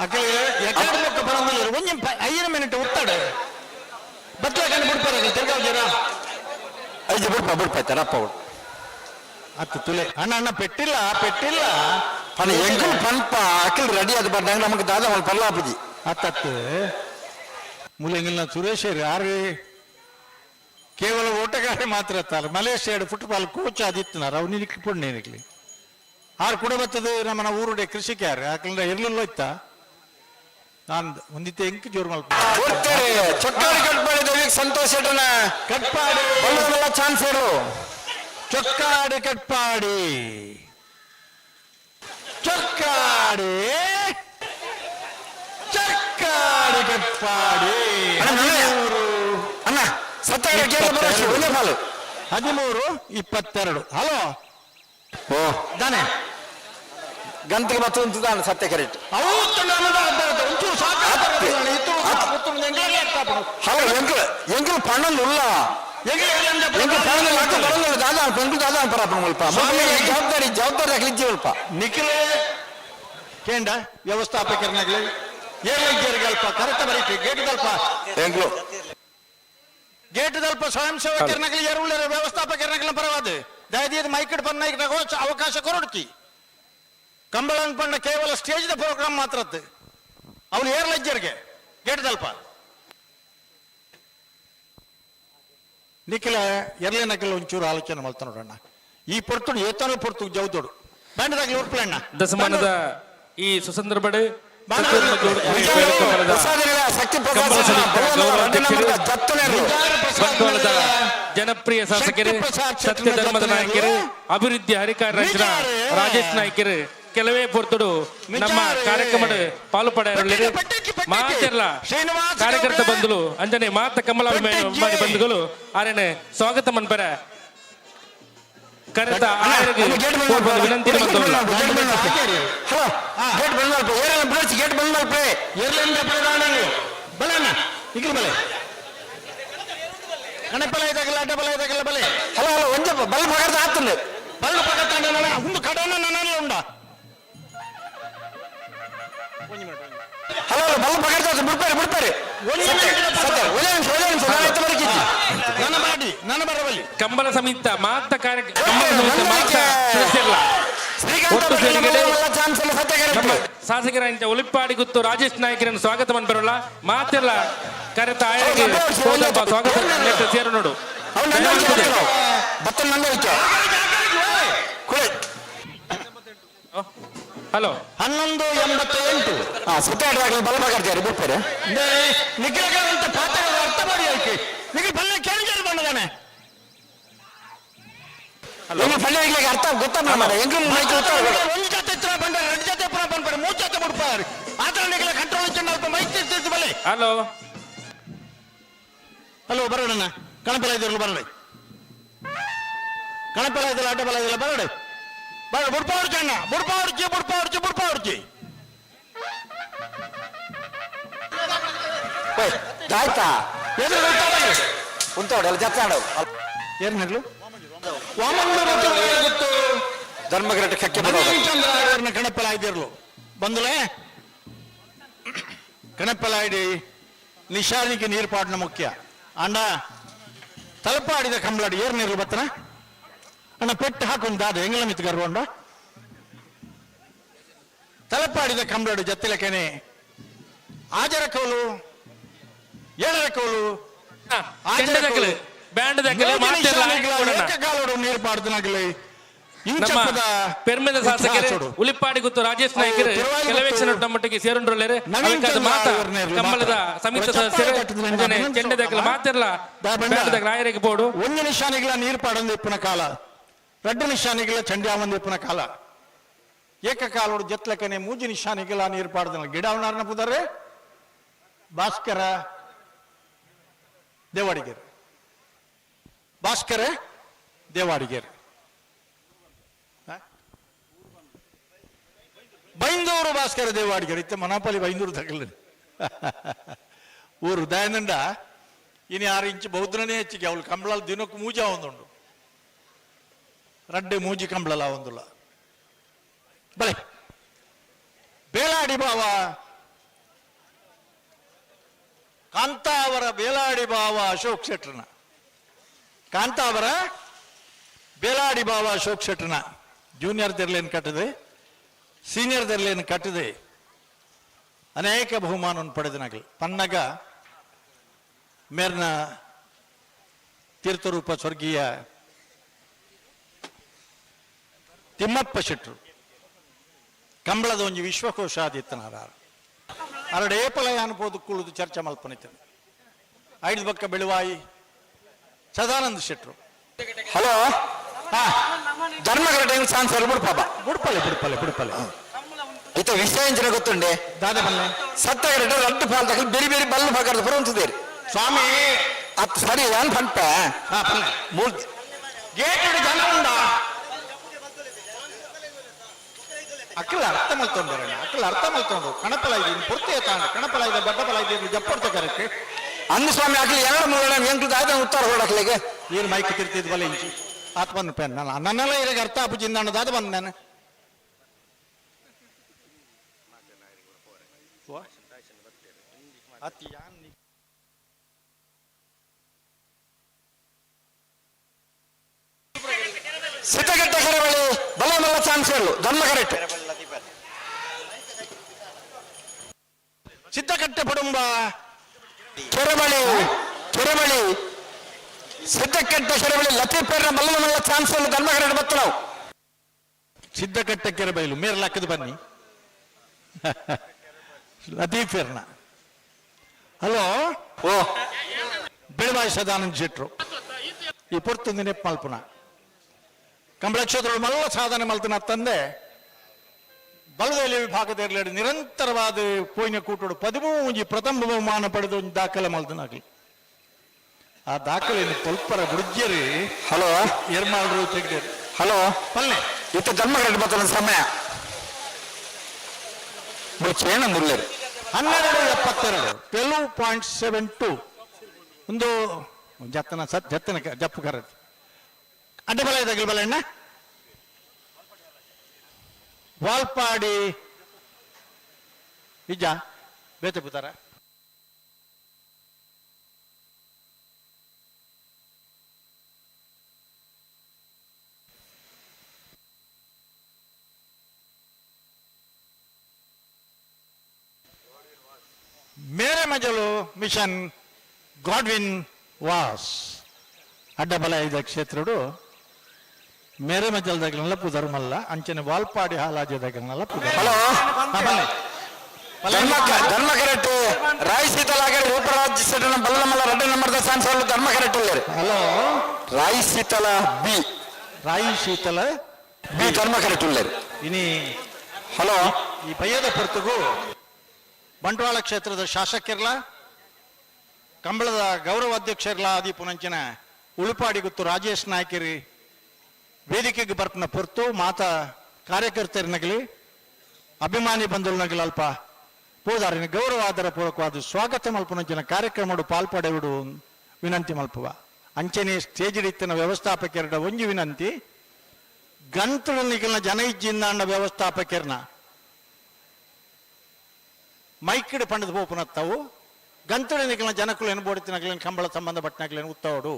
ಅಕ್ಕಗೆ ಎಕಡೆ ಮಕ್ಕ ಬರೋದಿಲ್ಲ ಒಂಜಿ 5 ಮಿನಿಟ್ ಉತ್ತಾಡು ಬತ್ತಲ ಕಂಡು ಬಿಡ್ಪಾರ ತಿರ್ಗಾವ್ಜರ ಐದು ಬಿಡ್ಪ ತರಪ್ಪ ಅವಳು ಹತ್ತು ತುಲೆ ಅಣ್ಣ ಅಣ್ಣ ಪೆಟ್ಟಿಲ್ಲ ಅಣ್ಣ ಎಂಕಲ್ ಪನ್ಪ ಅಕ್ಕಲ್ ರೆಡಿ ಅದು ಬಂದಾಗ ನಮಗೆ ದಾದ ಅವಳು ಪಲ್ಲಾಪುಜಿ ಹತ್ತತ್ತು ಮುಲೆಂಗಿಲ್ನ ಸುರೇಶ್ ಯಾರು ಕೇವಲ ಓಟಗಾರ ಮಾತ್ರ ಅತ್ತಾರ ಮಲೇಷ್ಯಾಡ್ ಫುಟ್ಬಾಲ್ ಕೋಚ್ ಆದಿತ್ತನಾರ ಅವ್ನು ನಿಕ್ಲಿ ಪುಣ್ಯನಿಕ್ಲಿ ಆರು ಕೂಡ ಬರ್ತದೆ ನಮ್ಮನ ಊರುಡೆ ಕೃಷಿಕ್ಯಾರ ಯಾಕಂದ್ರೆ ಇರ್ಲಿಲ್ಲ ಇತ್ತ ನಾನು ಒಂದಿತ್ತೆ ಎಂಕ್ ಜೋರು ಮಲ್ಪ ಚೊಕ್ಕಾಡಿ ಕಟ್ಪಾಡಿ ಸಂತೋಷ ಕಟ್ಪಾಡಿ ಚಾನ್ಸ್ ಇರು ಚೊಕ್ಕಾಡಿ ಕಟ್ಪಾಡಿ ಚೊಕ್ಕಾಡಿ ಕಟ್ಪಾಡಿ ಅಣ್ಣ 13-22 ಹಲೋ ಓ ದಾನೆ ಗಂತಿಗೆ ಮತ್ತೊಂದು ಸತ್ಯ ಕರೆಕ್ಟ್ ಹಲೋ ಎಂಕಲ್ ಪಣ್ಣಲ್ಲ ಜವಾಬ್ದಾರಿ ಸ್ವಲ್ಪ ನಿಖಿಲ್ ಕೇಂಡ ವ್ಯವಸ್ಥಾಪಕರನಾಗ್ಲಿ ಏರ್ಲೈಗೇರಿಗಲ್ಪ ಕರೆಕ್ಟ್ ಬರೀತಿ ಗೇಟ್ ದಲ್ಪ ಸ್ವಯಂ ಸೇವಕರನಾಗ್ಲಿ ಎರುಳ್ಳ ವ್ಯವಸ್ಥಾಪಕರನಾಗ್ಲಿ ಪರವಾದ ದಯದೀದ ಮೈಕಡ್ ಪನ್ನ ಅವಕಾಶ ಕೊರಡ್ತಿ ಕಂಬಳ ಪಂಡ ಕೇವಲ ಸ್ಟೇಜ್ ದ ಪ್ರೋಗ್ರಾಮ್ ಮಾತ್ರ ಅವನು ಏರ್ಲೈಜರ್ಗೆ ಗೇಟ್ ದಲ್ಪ ನಿಖಿಲ ಎರ್ಲೆ ನಕಲ್ ಒಂಚೂರು ಆಲೋಚನೆ ಮಾಡ್ತಾ ನೋಡಣ್ಣ ಈ ಪೊರ್ತುಡು ಏತಾನು ಪೊರ್ತು ಜೌದೋಡು ಬ್ಯಾಂಡದಾಗ್ಲಿ ಉರ್ಪ್ಲಣ್ಣ ದಸಮಾನದ ಈ ಸುಸಂದರ್ಭ ಬಂಟ್ವಾಳದ ಜನಪ್ರಿಯ ಶಾಸಕರು ಸತ್ಯ ಧರ್ಮದ ನಾಯಕರು ಅಭಿವೃದ್ಧಿ ಅಧಿಕಾರಿ ರಚನಾ ರಾಜೇಶ್ ನಾಯ್ಕರು ಕೆಲವೇ ಪೊರ್ತುಡು ನಮ್ಮ ಕಾರ್ಯಕ್ರಮದ ಪಾಲು ಪಡೆಯಲು ಮಾತೆಲ್ಲ ಕಾರ್ಯಕರ್ತ ಬಂಧುಗಳು ಅಂಜನೆ ಮಾತ ಕಮಲಾಭಿಮಾನಿ ಬಂಧುಗಳು ಆರೇನೆ ಸ್ವಾಗತ ಮನ್ಪರ ಕರೆತ ವಿನಂತಿ ಕಂಬಳ ಸಮಿತ ಮಾತ ಒಟ್ಟು ಸೇರಿಗಡೆ ನಮ್ಮ ಶಾಸಕರ ಉಳಿಪ್ಪಾಡಿ ಗುತ್ತು ರಾಜೇಶ್ ನಾಯ್ಕರನ್ನು ಸ್ವಾಗತ ಮಾಡ್ಬರೋಲ್ಲ ಮಾತೆಲ್ಲ ಕರೆತ ಆಯಗೆ ಸ್ವಾಗತ ಸೇರು ನೋಡು ಹಲೋ 11:88 ಸುತ್ತಾಡ್ರಾಗಲಿ ಬಲಬಾಗಾರ್ತಾರೆ ಬಿಡ್ತಾರೆ ನಿಖಿಲಂತ ಪಾತ್ರ ಅರ್ಥ ಮಾಡಿ ಆಯ್ಕೆ ನಿಖಿಲ್ ಬಲ್ಲ ಕೇಳಿದ್ರೆ ಬಂದದಾನೆ ಪಳ್ಳಿಗೆ ಅರ್ಥ ಗೊತ್ತಾ ಒಂದು ಜೊತೆ ಬಂದ ಎರಡು ಜೊತೆ ಪುರ ಬಂದ್ಬಿಡ್ತಾರೆ 3 ಜೊತೆ ಬಿಡ್ತಾರೆ ಆತರ ನಿಖಿಲ ಕಂಟ್ರೋಲ್ ಚೆನ್ನ ಮೈಕ್ ಬಲೆ ಹಲೋ ಹಲೋ ಬರೋಣ ಕಣಪಲ ಇದ್ರಲ್ಲ ಬರೋಣ ಕಣಪಲ ಇದ್ದಲ್ಲ ಅಡ್ಡ ಬಲ ಇದ್ದಲ್ಲ ಬರೋಣ ಬುಡ್ಪಾಡ್ಚಿ ಅಣ್ಣ ಬುಡ್ಪಾಡ್ಚಿ ಆಯ್ತಾ ಕುಂತೋಡಿ ಅಲ್ಲಿ ಜತ್ತ ಏನ್ ನಗ್ಲು ಗೊತ್ತು ಧರ್ಮಗರಟ ಕಕ್ಕೆ ಅವ್ರನ್ನ ಕಣಪ್ಪಲ ಇದ್ದಿರ್ಲು ಬಂದಲೇ ಕಣಪ್ಪಲ ಇಡಿ ನಿಶಾನಿಗೆ ನೀರು ಪಾಡ್ನ ಮುಖ್ಯ ಅಣ್ಣ ತಲಪಾಡಿದ ಕಂಬಳಾಡಿ ಏರ್ ನೀರು ಬತ್ತನ ಅಣ್ಣ ಪೆಟ್ಟು ಹಾಕೊಂಡಾದ ಎಂಗ್ಲ ಮಿತ್ಗಾರ್ಕೊಂಡ ತಲಪಾಡಿದ ಕಂಬಳಾಡು ಜತ್ತಿಲಕೆನೆ ಆಜರ ಕೌಲು ಏಳರ ಕೌಲು ಏಕಕಾಲೋಡು ನೀರು ಪಾಡ್ದನಾಗಲಿ ಪೆರ್ಮೆದ ಶಾಸಕರು ಉಳಿಪ್ಪಾಡಿ ಗುತ್ತು ರಾಜೇಶ್ ನಾಯ್ಕರು ಕೆಲವೇ ನಮ್ಮೊಟ್ಟಿಗೆ ಸೇರುಂಡ್ರೊಳ್ಳೆರೆ ಮಾತ ಕಮ್ಮಲದ ಸಮಿತಿ ಸದಸ್ಯರು ಚೆಂಡದ ಮಾತೆಲ್ಲ ರಾಯರಿಗೆ ಬೋಡು ಒಂದು ನಿಶಾನಿಗಳ ನೀರು ಪಾಡೊಂದು ಇಪ್ಪನ ಕಾಲ ರೆಡ್ಡು ನಿಶಾನಿಗಳ ಚಂಡ್ಯಾವಂದು ಇಪ್ಪನ ಕಾಲ ಏಕಕಾಲೋಡು ಜತ್ಲಕನೆ 3 ನಿಶಾನಿಗಳ ನೀರು ಪಾಡ್ದನ ಗಿಡ ಅವನಾರನ ಪುದರೆ ಭಾಸ್ಕರ ದೇವಾಡಿಗೇರು ಬೈಂದೂರು ಭಾಸ್ಕರ ದೇವಾಡಿಗರು ಇತ್ತ ಮನಾಪಲ್ಲಿ ಬೈಂದೂರು ತಗಲ ಊರು ದಯನಂಡ ಇನ್ನು 6 ಇಂಚು ಬೌದ್ಧನೇ ಹೆಚ್ಚಿಗೆ ಅವಳು ಕಂಬಳ ದಿನಕ್ಕೂ ಮೂಜ ಒಂದುಂಡು ರಡ್ಡೆ ಮೂಜಿ ಕಂಬಳಲ ಒಂದುಲ್ಲ ಬಲೆ ಬೇಲಾಡಿ ಬಾವ ಕಾಂತಾವರ ಬೇಲಾಡಿ ಬಾವ ಅಶೋಕ್ ಶೆಟ್ರನ ಕಾಂತಾವರ ಬೇಲಾಡಿ ಬಾವ ಅಶೋಕ್ ಶೆಟ್ರನ ಜೂನಿಯರ್ ದೆರ್ಲೇನು ಕಟ್ಟಿದೆ ಸೀನಿಯರ್ ದೆರ್ಲೇನು ಕಟ್ಟಿದೆ ಅನೇಕ ಬಹುಮಾನವನ್ನು ಪಡೆದನಾಗಲಿ ಪನ್ನಗ ಮೇರ್ನ ತೀರ್ಥರೂಪ ಸ್ವರ್ಗೀಯ ತಿಮ್ಮಪ್ಪ ಶೆಟ್ರು ಕಂಬಳದ ಒಂದು ವಿಶ್ವಕೋಶ ಆದಿತ್ತನಾರ ಅರಡು ಏಪಲಯ ಅನ್ಬೋದು ಕುಳಿದು ಚರ್ಚೆ ಮಲ್ಪನಿತೇನೆ 5 ಬಕ್ಕ ಬೆಳುವಾಯಿ ಸದಾನಂದ ಶೆಟ್ರು ಹಲೋ ಧರ್ಮಗರಟೆ ಸಾನ್ಸರ್ ಬುಡ್ಪಲೆ ಇತ ವಿಷಯ ಎಂಚಿನ ಗೊತ್ತುಂಡೆ ದಾದ ಬಲ್ಲೆ ಸತ್ತಗರಟೆ ರಡ್ಡು ಪಾಲ್ ತಗಲು ಬೇರೆ ಬೇರೆ ಬಲ್ಲು ಭಾಗದ ಬರುವಂತದೇರಿ ಸ್ವಾಮಿ ಅತ್ ಸರಿ ಏನ್ ಪಂಪ ಗೇಟ್ ಜನ ಉಂಡ ಅಕ್ಕಲ ಅರ್ಥ ಮಲ್ತೊಂಡ್ರು ಕಣಪಲ ಇದೆ ಪೂರ್ತಿ ತಾಂಡ ಕಣಪಲ ಇದೆ ಬಡ್ಡಪಲ ಇದೆ ಜಪ್ಪಡ್ತ ಕರೆಕ್ಟ್ ಅಂದು ಸ್ವಾಮಿ ಆಗ್ಲಿ 2 3 ಎಂಟು ಆದ ಉತ್ತರ ಹೊಡಕ್ಲಿಗೆ ಏನು ಮೈಕ್ ತಿರ್ತಿದ್ ಬಲ್ಲ ಇಂಚಿ ಆತ್ಮನ್ ಪೆನ್ ನನ್ನೆಲ್ಲ ಇರಾಗ ಅರ್ಥ ಅಪ್ಪುಜಿಂದ ಅನ್ನೋದಾದ ಬಂದ ನಾನು ಸಿದ್ದಗಟ್ಟೆ ಕೆರೆಬಳಿ ಬಲಮಲ್ಲ ಚಾನ್ಸರ್ಲು ಧರ್ಮಗರಟೆ ಸಿದ್ದಗಟ್ಟೆ ಪಡುಂಬ ಕೆರೆಬಳಿ ಸಿದ್ದಗಟ್ಟೆ ಕೆರೆಬಳಿ ಲತೀಫರ್ನ ಬಲಮಲ್ಲ ಚಾನ್ಸರ್ಲು ಧರ್ಮಗರಟೆ ಬತ್ತು ನಾವು ಸಿದ್ದಗಟ್ಟೆ ಕೆರೆಬೈಲು ಮೇರೆ ಲೆಕ್ಕದ ಬನ್ನಿ ಲತೀಫರ್ನ ಹಲೋ ಓ ಬೆಳವಾಯಿ ಸದಾನಂದ ಶೆಟ್ರು ಈ ಪೊರ್ತೊಂದು ನೆಪ್ ಮಲ್ಪುನ ಕಂಬಳಕ್ಷೇತ್ರಗಳು ಮಲ್ಲ ಸಾಧನೆ ಮಲ್ತನ ತಂದೆ ಬಲದಲ್ಲಿ ವಿಭಾಗದಲ್ಲಿ ನಿರಂತರವಾದ ಪೋಯಿನ ಕೂಟೋಡು 13 ಪ್ರಥಮ ಬಹುಮಾನ ಪಡೆದು ಒಂದು ದಾಖಲೆ ಮಲ್ತನಾಗಲಿ ಆ ದಾಖಲೆಯನ್ನು ತೊಲ್ಪರ ಗುರುಜ್ಯರಿ ಹಲೋ ಎರ್ಮಾಳ್ರು ತೆಗೆದರು ಹಲೋ ಪಲ್ಲೆ ಇತ್ತ ಧರ್ಮಗರಟೆ ಬತ್ತನ ಸಮಯ ಮುಚ್ಚೇನ ಮುರ್ಲೇರು 12.72 12.72 ಒಂದು ಜತ್ತನ ಜಪ್ಪು ಕರದು ಅಡ್ಡಬಲ ಇದಾಗಲಿ ಬಲ ಅಣ್ಣ ವಾಲ್ಪಾಡಿ ನಿಜ ಬೇತೆ ಪುತಾರ ಮೇರೆ ಮಜಲು ಮಿಷನ್ ಗಾಡ್ವಿನ್ ವಾಸ್ ಅಡ್ಡಬಲ ಐದ ಕ್ಷೇತ್ರಡು ಮೇರೆ ಮಜಲ್ದಾಗಲೆಲ್ಲ ಪುದರ್ಮಲ್ಲ ಅಂಚನೆ Valpadi ಹಾಲಾಜದಾಗಲೆಲ್ಲ hello ಧರ್ಮಗರಟೆ ರಾಯಸೀತಲಾಗರೆ ರೂಪರಾಜ್ ಸೆಟನ ಬಲ್ಲಮಲ್ಲ red ನಂಬರ್ದ ಸಾನ್ಸರ್ಲು ಧರ್ಮಗರಟೆ hello ರಾಯಸೀತಲ B ಶೀತಲ ಬಿ ಧರ್ಮಗರಟೆ ಇನಿ ಹಲೋ ಈ ಪಯ್ಯದ ಪೊರ್ತುಗು ಬಂಟ್ವಾಳ ಕ್ಷೇತ್ರದ ಶಾಸಕರ್ಲ ಕಂಬಳದ ಗೌರವ ಅಧ್ಯಕ್ಷರ್ಲ ಆದಿ ಪುನಂಚಿನ ಉಳುಪಾಡಿ ಗೊತ್ತು ರಾಜೇಶ್ ನಾಯ್ಕರಿ ವೇದಿಕೆಗೆ ಬರ್ಪನ ಪೊರ್ತು ಮಾತಾ ಕಾರ್ಯಕರ್ತರನಗಲಿ ಅಭಿಮಾನಿ ಬಂಧುಗಳನಗಲಿ ಅಲ್ಪ ಪೋದಾರಿನ ಗೌರವ ಆಧಾರ ಪೂರ್ವಕವಾದ ಸ್ವಾಗತ ಮಲ್ಪನಂಚಿನ ಕಾರ್ಯಕ್ರಮ ಪಾಲ್ಪಡೆವಿಡು ವಿನಂತಿ ಮಲ್ಪುವ ಅಂಚನೆ ಸ್ಟೇಜ್ ಇತ್ತಿನ ವ್ಯವಸ್ಥಾಪಕರ ಒಂಜಿ ವಿನಂತಿ ಗಂತಲು ನಿಖಿಲ್ನ ಜನ ಇಜ್ಜಿಂದಾಂಡ ವ್ಯವಸ್ಥಾಪಕರ್ನ ಮೈಕಿಡ್ ಪಂಡದ ಪೋಪುನತ್ತವು ಗಂತಲು ನಿಖಿಲ್ನ ಜನಕ್ಕಳು ಏನು ಬೋಡಿತಿನಗಲೇನು ಕಂಬಳ ಸಂಬಂಧಪಟ್ಟನಗಲೇನು ಉತ್ತವಡು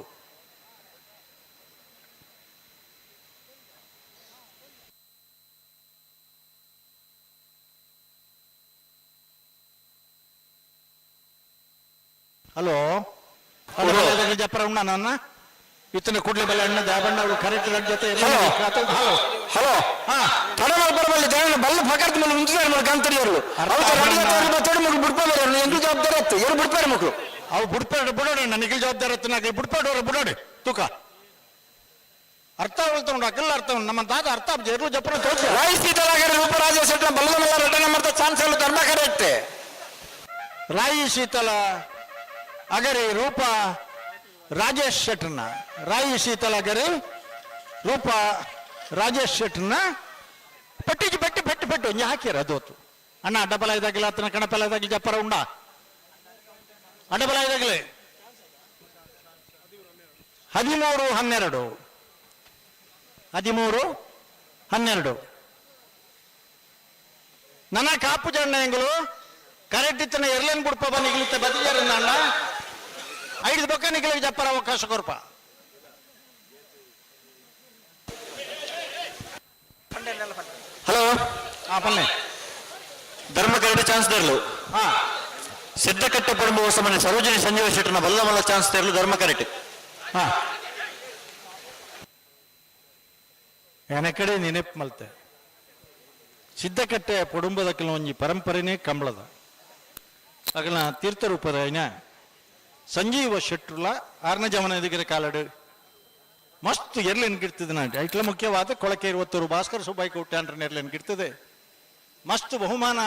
ಹಲೋ ಜಪ್ಪರ ಉಣ್ಣ ನನ್ನ ಇತ್ತನ ಕೂಡಲೇ ಬಲ್ಲ ಅಣ್ಣ ದಾಬಣ್ಣ ಅವರು ಕರೆಕ್ಟ್ ಜೊತೆ ಹಲೋ ಹಲೋ ತಡಮಲ್ ಬರಬಲ್ಲಿ ಜನ ಬಲ್ಲ ಪಕರ್ತ ಮೇಲೆ ಮುಂಚಿದ್ದಾರೆ ಮಗ ಗಂತರಿಯರು ಅವ್ರು ಬಿಡ್ಪಾರೆ ಎಂಟು ಜವಾಬ್ದಾರಿ ಆಯ್ತು ಇವರು ಬಿಡ್ಪಾರೆ ಮಕ್ಕಳು ಅವು ಬಿಡ್ಪಾಡು ಬಿಡೋಣ ನನಗೆ ಜವಾಬ್ದಾರಿ ಆಯ್ತು ನಾಗ ಬಿಡ್ಪಾಡೋರು ಬಿಡೋಡಿ ತೂಕ ಅರ್ಥ ತಗೊಂಡು ಅಕ್ಕೆಲ್ಲ ಅರ್ಥ ನಮ್ಮ ತಾತ ಅರ್ಥ ಜರು ಜಪ್ಪನ ತೋರಿಸಿ ರಾಯಸೀತಲಾಗರೆ ರೂಪರಾಜ ಸೆಟ್ನ ಬಲ್ಲಮಲ್ಲ ರೆಡ್ಡ ನಂಬರ್ದ ಚಾನ್ಸರ್ಲು ಧರ್ಮಗರಟೆ ರಾಯಿ ಶೀತಲ ಅಗರೆ ರೂಪ ರಾಜೇಶ್ ಶೆಟ್ರನ ರಾಯಿ ಶೀತಲ ಅಗರೆ ರೂಪ ರಾಜೇಶ್ ಶೆಟ್ರನ ಪಟ್ಟಿಜಿ ಪಟ್ಟಿ ಪಟ್ಟಿ ಬಿಟ್ಟು ಒಂಜಿ ಹಾಕ್ಯಾರ ಅದು ಹೊತ್ತು ಅಣ್ಣ ಅಡ್ಡಬಲ ಇದಾಗಿಲ್ಲ ಅತನ ಕಣಪಲ ಇದಾಗಿ ಜಪ್ಪರ ಉಂಡ ಅಡ್ಡಬಲ ಇದಾಗಲೇ 13-12 13-12 ನನ್ನ ಕಾಪು ಜಣ್ಣ ಎಂಗಳು ಕರೆಕ್ಟ್ ಇತ್ತನ ಎರ್ಲೇನ್ ಬಿಡ್ಪ ನಿಗಲಿತ್ತ ಬದಿಯಾರನ್ನ ಅಣ್ಣ 5 ಬೊಕ್ಕ ನಿಗಲಿಗೆ ಜಪ್ಪರ ಅವಕಾಶ ಕೊರ್ಪ ಹಲೋ ಪಲ್ಲೆ ಧರ್ಮ ಕರಡಿ ಚಾನ್ಸ್ ತೆರಲು ಹಾ ಸಿದ್ದಕಟ್ಟೆ ಪಡುಂಬ ಹೊಸಮನೆ ಸರೋಜಿನಿ ಸಂಜೀವ ಶೆಟ್ಟರ್ನ ಬಲ್ಲಮಲ್ಲ ಚಾನ್ಸ್ ತೆರಲು ಧರ್ಮ ಕರಟಿ ಹಾ ಎನಕಡೆ ನೆನಪು ಮಲ್ತೆ ಸಿದ್ದಕಟ್ಟೆ ಪಡುಂಬದ ಒಂಜಿ ಪರಂಪರೆನೇ ಕಂಬಳದ ಅಗಲ ತೀರ್ಥ ರೂಪದ ಸಂಜೀವ ಶೆಟ್ರುಲ 6ನೇ ಜಮನ ಎದುಗಿರ ಕಾಲಡು ಮಸ್ತ್ ಎರ್ಲೆನ್ ಗಿಡ್ತದೆ ನಾಟಿ ಐಟ್ಲ ಮುಖ್ಯವಾದ ಕೊಳಕೆ 20 ಭಾಸ್ಕರ ಸುಬ್ಬಾಯಿ ಕೊಟ್ಟಾಂಡ್ರ ಎರ್ಲೆನ್ ಗಿಡ್ತದೆ ಮಸ್ತ್ ಬಹುಮಾನ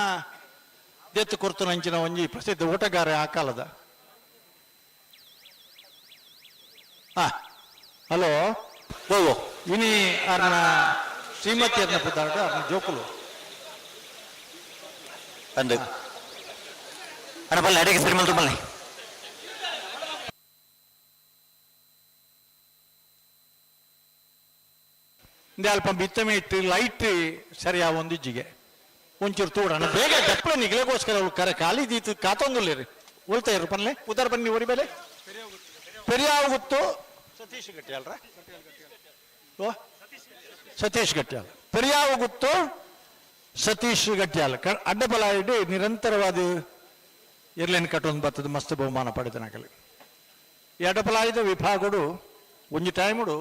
ದೆತ್ತು ಕೊರ್ತು ನಂಚಿನ ಒಂಜಿ ಪ್ರಸಿದ್ಧ ಓಟಗಾರ ಆ ಕಾಲದ ಹಲೋ ಓ ಇನಿ ಅರ್ನ ಶ್ರೀಮತಿ ಅರ್ನ ಪುದಾಡ ಅರ್ನ ಜೋಕುಲು ಅಂದು ಅಣ್ಣ ಬಲ್ಲೆ ಅಡಿಗೆ ಸರಿ ಮಲ್ತು ಬಲ್ಲೆ ಅಲ್ಪ ಬಿತ್ತಮೆ ಇಟ್ಟು ಲೈಟ್ ಸರಿಯಾ ಒಂದಿಜ್ಜಿಗೆ ಒಂಚೂರು ತೂಡಣ ಬೇಗ ದಪ್ಪಳ ನಿಗಲೆಗೋಸ್ಕರ ಅವಳು ಕರೆ ಖಾಲಿ ದೀತು ಕಾತೊಂದುಲ್ಲೇರಿ ಉಳ್ತಾ ಇರು ಪನ್ಲೆ ಉದಾರ ಬನ್ನಿ ಒರಿ ಬೆಲೆ ಪೆರಿಯಾಗುತ್ತು ಸತೀಶ್ ಗಟ್ಟಿ ಅಲ್ರ ಓ ಸತೀಶ್ ಗಟ್ಟಿ ಅಲ್ಲ ಪೆರಿಯಾಗುತ್ತು ಸತೀಶ್ ಗಟ್ಟಿ ಅಲ್ಲ ಅಡ್ಡಬಲ ಇಡಿ ನಿರಂತರವಾದ ಇರ್ಲೇನ್ ಕಟ್ಟೊಂದು ಬರ್ತದೆ ಮಸ್ತ್ ಬಹುಮಾನ ಪಡೆದನಾಗಲಿ ಈ ಅಡ್ಡಬಲಾಯ್ದ ವಿಭಾಗಡು ಒಂಜಿ ಟೈಮುಡು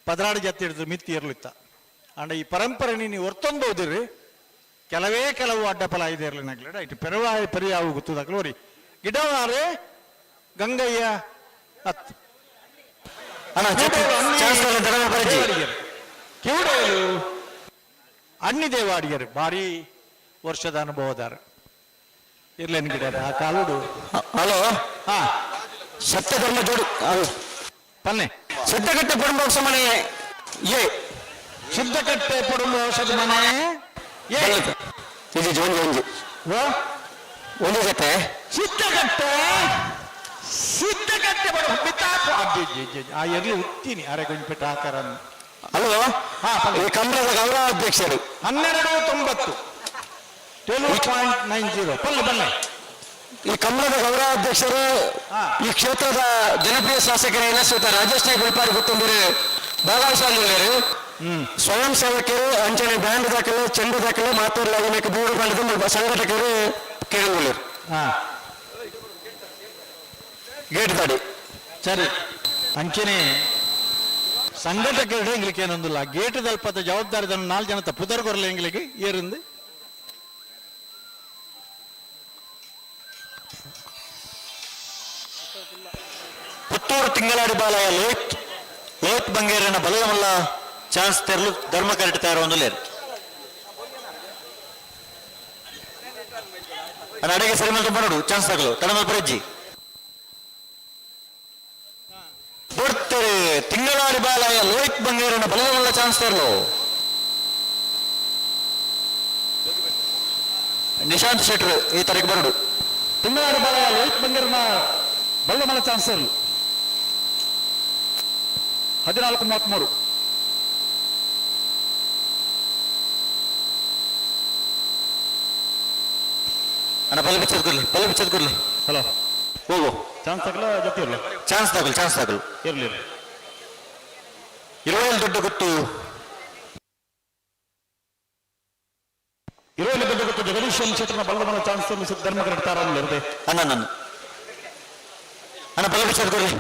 16 ಜತ್ತಿ ಹಿಡಿದ್ರು ಮಿತ್ತಿ ಇರ್ಲಿತ್ತ ಅಂಡ ಈ ಪರಂಪರೆ ನೀವು ಹೊರ್ತೊಂದು ಹೋದಿರಿ ಕೆಲವು ಅಡ್ಡಫಲ ಇದೆ ಇರ್ಲಿನಾಗ್ಲಿ ಇಟ್ಟು ಪೆರಿಯಾವು ಗೊತ್ತದಾಗ್ಲಿ ಓರಿ ಗಿಡವಾರೆ ಗಂಗಯ್ಯ ಹತ್ತು ಕಿವುಡೇಲು ಅಣ್ಣಿದೇವಾಡಿಯರು ಭಾರಿ ವರ್ಷದ ಅನುಭವದಾರ ಇರ್ಲೇನ್ ಗಿಡ ಆ ಕಾಲುಡು ಹಲೋ ಹಾ ಸತ್ಯಧರ್ಮ ಜೋಡು ಪನ್ನೆ ಸಿದ್ದಕಟ್ಟೆ ಪಡುಂಬ ಹೊಸಮನೆ ಏ ಸಿದ್ದಕಟ್ಟೆ ಪಡುಂಬ ಹೊಸದ ಮನೆ ಇದು ಒಂಜಿ ಒಂದು ಜೊತೆ ಸಿದ್ದಕಟ್ಟೆ ಆ ಎಲ್ಲಿ ಹುಟ್ತೀನಿ ಅರೆಗೊಂಜಪೇಟೆ ಆಕಾರ ಅಲ್ವೋ ಈ ಕಂಬಳದ ಗೌರವಾಧ್ಯಕ್ಷರು 1290 12.90 ಬಲ್ಲೆ ಬಲ್ಲೆ ಈ ಕಂಬಳದ ಗೌರವಾಧ್ಯಕ್ಷರು ಈ ಕ್ಷೇತ್ರದ ಜನಪ್ರಿಯ ಶಾಸಕರ ಶ್ರೀತ ರಾಜೇಶ್ ನಾಯ್ಕ ಉಳ್ಪಾಡಿ ಗೊತ್ತೊಂದಿರು ಭಾಗವಹಿಸಲಿದ್ದಾರೆ ಸ್ವಯಂ ಸೇವಕರು ಅಂಚನೆ ಬ್ಯಾಂಡ್ ದಾಖಲೆ ಚೆಂಡು ದಾಖಲೆ ಮಾತುರ್ಲಾಗಿ ಬೂಡು ಬಂಡದ ಸಂಘಟಕರು ಕೇಳಿದ್ರು ಗೇಟ್ ದಾಡಿ ಸರಿ ಅಂಚನೆ ಸಂಘಟಕರು ಎಂಗ್ಲಿಕ್ಕೆ ಏನೊಂದಿಲ್ಲ ಗೇಟ್ ದಲ್ಪದ ಜವಾಬ್ದಾರಿ 4 ಜನ ಪುದರ್ಗೊರಲ ಎಂಗ್ಲಿಗೆ ಏರಿಂದು ಪುತ್ತೂರು ತಿಂಗಳಾಡಿ ಬಾಲಯ ಲೋಟ್ ಬಂಗೇರನ ಬಲಮಲ್ಲ ಚಾನ್ಸ್ ತೆರಲು ಧರ್ಮ ಕರೆಕ್ಟ್ ತಯಾರ ಒಂದು ಲೇರು ಅಡಿಗೆ ಸರಿ ಮಲ್ತು ಮಾಡೋಡು ಚಾನ್ಸ್ ತಗಲು ತಡಮ ಪರಜ್ಜಿ ಬಿಡ್ತಾರೆ ತಿಂಗಳಾಡಿ ಬಾಲಯ ಲೋಹಿತ್ ಬಂಗೇರನ ಬಲಮಲ್ಲ ಚಾನ್ಸ್ ತೆರಲು ನಿಶಾಂತ್ ಶೆಟ್ರು ಈ ತಾರೀಕು ಬರಡು ತಿಂಗಳಾಡಿ ಬಾಲಯ ಲೋಹಿತ್ ಬಂಗೇರನ ಬಲ್ಲಮಲ್ಲ ಚಾನ್ಸ್ ತೆರಲು 14:33 ಅಣ್ಣ ಬಲ್ಲ ಬಿಚ್ಚದ್ ಕೊಡ್ಲಿ ಹಲೋ ಹೋಗು ಚಾನ್ಸ್ ತಗಲ ಜೊತೆ ಇರಲಿ ಚಾನ್ಸ್ ತಗಲು ಇರಲಿ ಇರುವಲ್ಲಿ ದೊಡ್ಡ ಗೊತ್ತು ಜಗದೀಶ್ ಕ್ಷೇತ್ರ ಬಲ್ಲಮಲ್ಲ ಚಾನ್ಸ್ ತೆರಲು ಧರ್ಮ ಕರೆಕ್ಟ್ ತಾರ ಇರದೆ ಅಣ್ಣ ಬಲ್ಲ ಬಿಚ್ಚದ್ ಕೊಡ್ಲಿ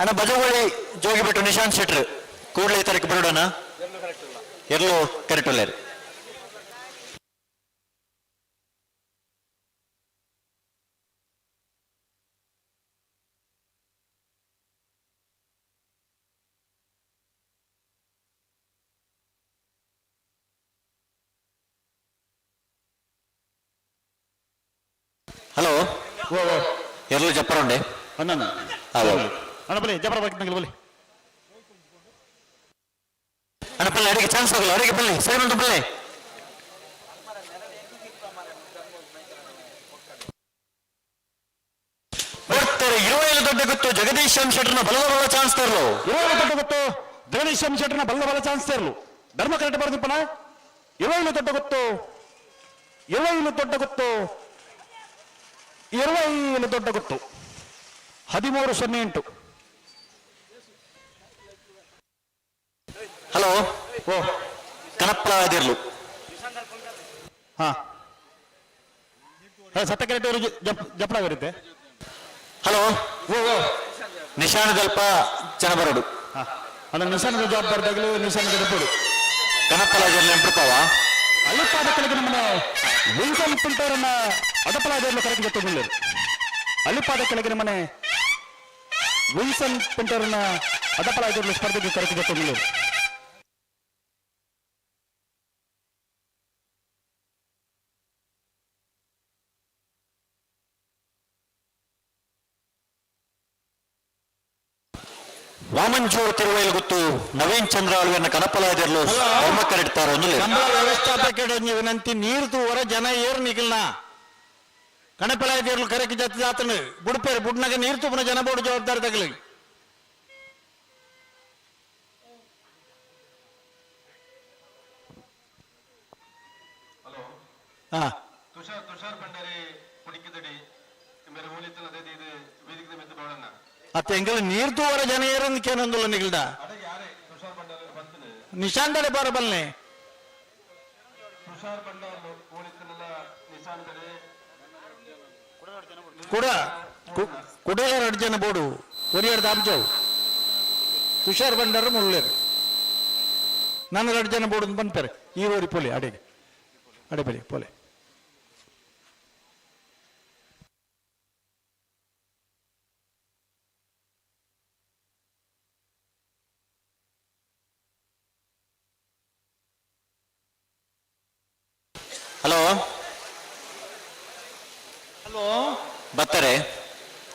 ಅಣ್ಣ ಬಜಗೋಳಿ ಜೋಗಿಬಿಟ್ಟು ನಿಶಾಂತ್ ಶೆಟ್ರು ಕೂಡಲೇ ಈ ತಾರೀಕು ಬರೋಣ ಎಲ್ಲೋ ಕರೆಕ್ಟ್ ಒಳ್ಳೆಯರು ಹಲೋ ಎರ್ಲು ಜಪ್ಪರ ಉಂಡೆ ಅಣ್ಣ ಬಲಿ ಜಪರ ಬಗ್ಗೆ ಬಲಿ ಅಣ್ಣ ಪಲ್ಲೆ ಅಡಿಗೆ ಚಾನ್ಸ್ ಹೋಗಲ್ಲ ಅಡಿಗೆ ಪಲ್ಲೆ ಸರಿ ಉಂಟು ಪಲ್ಲೆ ಬರ್ತಾರೆ 27 ದೊಡ್ಡ ಗೊತ್ತು ಜಗದೀಶ್ ಶೆಟ್ಟರ್ನ ಬಲದ ಚಾನ್ಸ್ ತರಲು 27 ದೊಡ್ಡ ಗೊತ್ತು ಜಗದೀಶ್ ಶೆಟ್ಟರ್ನ ಬಲ್ಲ ಚಾನ್ಸ್ ತರಲು ಧರ್ಮ ಕರೆಕ್ಟ್ ಬರ್ದಿಪ್ಪನ 27 ದೊಡ್ಡ ಗೊತ್ತು 27 ದೊಡ್ಡ ಗೊತ್ತು 27 ದೊಡ್ಡ ಗೊತ್ತು 1308. ಹಲೋ ಕನಪ್ಪಳ ಅದಿರ್ಲು ಹಾ ಸತ್ಯಕರೆಕ್ಟ್ ಅವರು ಜಪಡಾಗಿರುತ್ತೆ. ಹಲೋ ನಿಶಾನದಲ್ಪ ಚನಬರಡು ಅಲ್ಲ ನಿಶಾನದ ಜವಾಬ್ದಾರಿದಾಗಲೂ ನಿಶಾನದ ಡಪ್ಪಡು ಕನಪ್ಪಳ ಅದಿರ್ಲು ಎಂಪ್ರಪಾವ ಅಲ್ಲಿಪ್ಪಾದ ಕೆಳಗೆ ನಮ್ಮನ್ನ ವಿಲ್ಸನ್ ಪಿಲ್ಟರ್ನ ಅದಪ್ಪಳ ಅದಿರ್ಲು ಕರೆಕ್ಟ್ ಗೊತ್ತಿಲ್ಲ. ಅಲ್ಲಿಪ್ಪಾದ ಕೆಳಗೆ ನಮ್ಮನೆ ವಿಲ್ಸನ್ ಪಿಲ್ಟರ್ನ ಅದಪ್ಪಳ ಅದಿರ್ಲು ಸ್ಪರ್ಧೆಗೆ ಕರೆಕ್ಟ್ ಗೊತ್ತಿಲ್ಲ. ವಾಮಂಜೂರು ತಿರುವೈಲು ಗೊತ್ತು ನವೀನ್ ಚಂದ್ರ ಅಲ್ವೇನ ಕನಪಲಾದಿರ್ಲು ಕರೆಡ್ತಾರ ಒಂದು ವ್ಯವಸ್ಥಾಪಕ ವಿನಂತಿ ನೀರು ತೂವರ ಜನ ಏರ್ ನಿಗಿಲ್ನ ಕಣಪಲಾದಿರ್ಲು ಕರೆಕ್ ಜತ್ ಜಾತನ ಬುಡ್ಪೇರು ಬುಡ್ನಾಗ ನೀರು ತೂಪನ ಜನ ಬೋರ್ಡು ಜವಾಬ್ದಾರಿ ತಗಲಿ. ಅತ್ತ ಎಂಗಲ್ ನೀರು ತೂವರ ಜನ ಏರನ್ಕೇನೊಂದುಲ್ಲ ನಿಗಲ್ದ ನಿಶಾಂತಡೆ ಬರಬಲ್ನೆ ಕುಡೇರ 2 ಜನ ಬೋಡು ಒರಿಯರ್ ದಾಮ್ಜವ್ ತುಷಾರ್ ಬಂಡಾರ ಮುಳ್ಳೇರು ನಾನು 2 ಜನ ಬೋಡು ಬಂದ್ಪೇರೆ ಈ ಓರಿ ಪೋಲೆ ಅಡೆಗೆ ಅಡೆಬಲಿ ಪೋಲೆ ಹಲೋ ಹಲೋ ಬರ್ತಾರೆ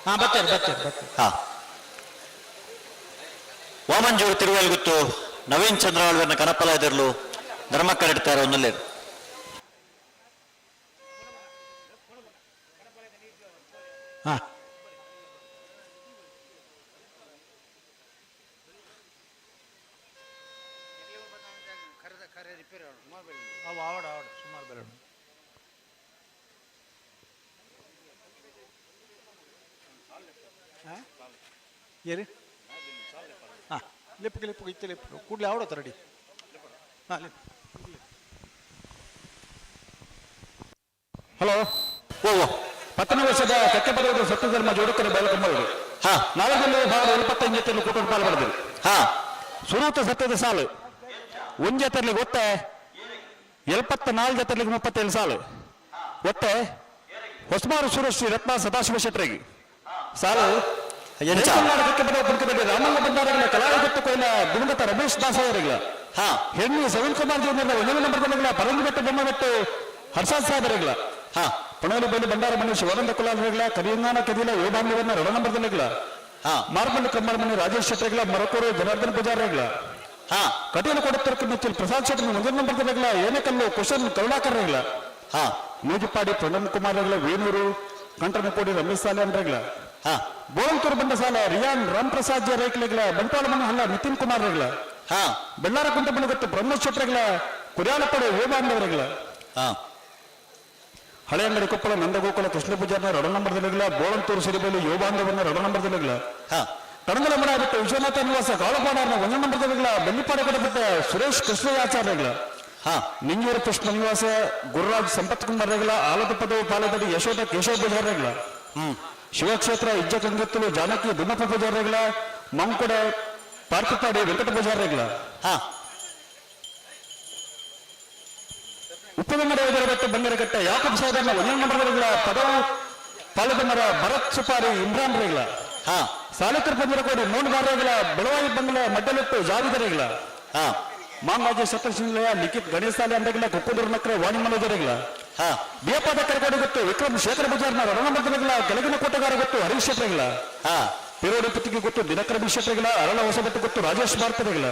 ಹಾ ಬರ್ತಾರೆ ಹಾ ವಾಮಂಜೂರು ತಿರುವಲ್ ಗೊತ್ತು ನವೀನ್ ಚಂದ್ರ ಅಲ್ವೇನ ಕನಪಲ ಇದಿರ್ಲು ಧರ್ಮ ಕರೆಡ್ತಾರೆ ಒಂದಲ್ಲೇ ಹಾ ಸುಮಾರು ಬೇರೆ ಏರಿ ಹಾ ಲಿಪ್ಪು ಇತ್ತೆ ಲಿಪ್ಪು ಕೂಡಲೇ ಆವಡತ್ತ ರೆಡಿ ಹಾ ಲಿಪ್ ಹಲೋ ಓ 10ನೇ ವರ್ಷದ ಕೆಕ್ಕಪದದ ಸತ್ಯಧರ್ಮ ಜೋಡಕರ ಬಯಲಕಂಬವರು ಹಾ ನಾಳೆದಲ್ಲಿ ಭಾಳ 25 ಕೂಟದ ಪಾಲು ಪಡೆದರು ಹಾ ಸುರೂತ ಸತ್ಯದ ಸಾಲು ಒಂಜೆತರ್ಲಿಗೆ ಒತ್ತೆ 74 ಜೊತೆಲಿಗೆ 37 ಸಾಲು ಒತ್ತೆ ಹೊಸಮಾರು ಸುರಶ್ರೀ ರತ್ನ ಸದಾಶಿವ ಶೆಟ್ಟರಿಗೆ ಸಾಲು ರಾಮಣ್ಣ ಬಂದಾರಗಳ ಕಲಾವಿದತ್ತು ಕೊಯ್ಲ ಗುಣಗತ ರಮೇಶ್ ದಾಸವರಿಗಳ ಹೆಣ್ಣು ಸವೀನ್ ಕುಮಾರ್ ಜೀವನ 1ನೇ ನಂಬರ್ಗಳ ಪರಂಗಿಬೆಟ್ಟು ಬೊಮ್ಮಬೆಟ್ಟು ಹರ್ಷಾದ್ ಸಾಹೇಬರಿಗಳ ಪಣೋಲಿ ಬೈಲು ಬಂಡಾರ ಮನೆ ಶಿವಾನಂದ ಕುಲಾಲರಿಗಳ ಕರಿಯಂಗಾನ ಕದಿಲ ಯೋಧಾಂಗವನ್ನ 2 ನಂಬರ್ದಲ್ಲಿಗಳ ಮಾರ್ಮಲ್ಲು ಕಮ್ಮರಮನೆ ರಾಜೇಶ್ ಶೆಟ್ಟರಿಗಳ ಮರಕೂರು ಜನಾರ್ದನ್ ಪೂಜಾರಿಗಳ ಕಟೀಲು ಕೊಡುತ್ತಿರಕ್ಕೆ ಮೆಚ್ಚಲ್ ಪ್ರಸಾದ್ ಶೆಟ್ಟರ್ 1ನೇ ನಂಬರ್ದಲ್ಲಿಗಳ ಏನೇಕಲ್ಲು ಕುಶನ್ ಕರುಣಾಕರ್ರಿಗಳ ಮೂಜಿಪಾಡಿ ಪ್ರಣಮ್ ಕುಮಾರ್ಗಳ ವೇಣೂರು ಕಂಠನಕೋಡಿ ರಮೇಶ್ ಸಾಲೆ ಅಂದ್ರಗಳ ಬೋಳಂತೂರು ಬಂಡ ಸಾಲ ರಿಯಾನ್ ರಾಮ್ ಪ್ರಸಾದ್ ಜಿ ರೈಕ್ಲೆಗಳ ಬಂಟ್ವಾಳ ಮನ ಹಲ್ಲ ನಿತಿನ್ ಕುಮಾರ್ ರೆಗ್ಲ ಬೆಳ್ಳಾರ ಕುಂಟ ಬಣ್ಣಗೊತ್ತು ಬ್ರಹ್ಮೋತ್ ಶೆಟ್ಟರ್ಗಳ ಕುರ್ಯಾಲಪಡೆ ವೇದಾಂಡವರೆಗಳ ಹಳೆ ಅಂಗಡಿ ಕೊಪ್ಪಳ ನಂದಗೋಕುಲ ಕೃಷ್ಣ ಪೂಜಾರ್ನ 2 ನಂಬರ್ದಲ್ಲಿಗಳ ಬೋಳಂತೂರು ಸಿರಿಬೈಲು ಯೋಗಾಂಗವನ್ನ 2 ನಂಬರ್ದಲ್ಲಿಗಳ ಕಣಗಲ ಮಡ ಬಿಟ್ಟು ವಿಶ್ವನಾಥ ನಿವಾಸ ಕಾಳಪಾಡಾರ್ನ 1ನೇ ನಂಬರ್ದಲ್ಲಿಗಳ ಬೆಳ್ಳಿಪಾಡೆ ಕಡೆ ಬಿಟ್ಟ ಸುರೇಶ್ ಕೃಷ್ಣಯಾಚಾರ್ಯಗಳ ನಿಂಗೇರು ಕೃಷ್ಣ ನಿವಾಸ ಗುರುರಾಜ್ ಸಂಪತ್ ಕುಮಾರ್ ರೆಗ್ಲ ಆಲದಪದವು ಪಾಲದಡಿ ಯಶೋಧ ಕೇಶವ ಪೂಜಾರ್ರೆಗ್ಲ ಶಿವಕ್ಷೇತ್ರ ಇಜ್ಜ ಕಂಗತ್ತಲು ಜಾನಕಿ ದುಮ್ಮಪ್ಪ ಪೂಜಾರಿಗಳ ಮಂಕೊಡೆ ಪಾರ್ಥಪಾಡಿ ವೆಂಕಟ ಪೂಜಾರಿಗಳ ಉಪ್ಪಗಂಗಡ ಎದುರುಗಟ್ಟೆ ಬಂಗರಗಟ್ಟೆ ಯಾಕಬ್ ಸಾಹೇಬನ 1ನೇ ನಂಬರ್ಗಳ ಪದವು ಪಾಲದಮರ ಭರತ್ ಸುಪಾರಿ ಇಮ್ರಾನ್ ರೇಗಳ ಸಾಲಿಕರ್ ಬಂದಿರಕೋಡಿ 3 ಬಾರಿಗಳ ಬೆಳವಾಯಿ ಬಂಗಲ ಮಡ್ಡಲಿಟ್ಟು ಜಾವಿದರಿಗಳ ಮಾಂಗಾಜಿ ಸತ್ಯಶೀಲಯ ಲಿಖಿತ್ ಗಣೇಶಾಲೆ ಅಂದಗಳ ಕೊಪ್ಪದೂರು ನಕ್ರೆ ವಾಣಿ ಮನೋಜರಿಗಳ ಬೇಪಾದ ಕರಕೋಡಿ ಗೊತ್ತು ವಿಕ್ರಮ್ ಶೇಖರ ಪೂಜಾರ್ನ ರಣಮಂದಿರಗಳ ಕೆಳಗಿನ ಕೋಟೆಗಾರ ಗೊತ್ತು ಹರೀಶ್ ಶೆಟ್ಟರಿಗಳ ಪಿರೋಡಿ ಪುತ್ತಿಗೆ ಗೊತ್ತು ದಿನಕರ ಶೆಟ್ಟರಿಗಳ ಅರಳ ಹೊಸಬಟ್ಟು ಗೊತ್ತು ರಾಜೇಶ್ ಭಾರತರಿಗಳ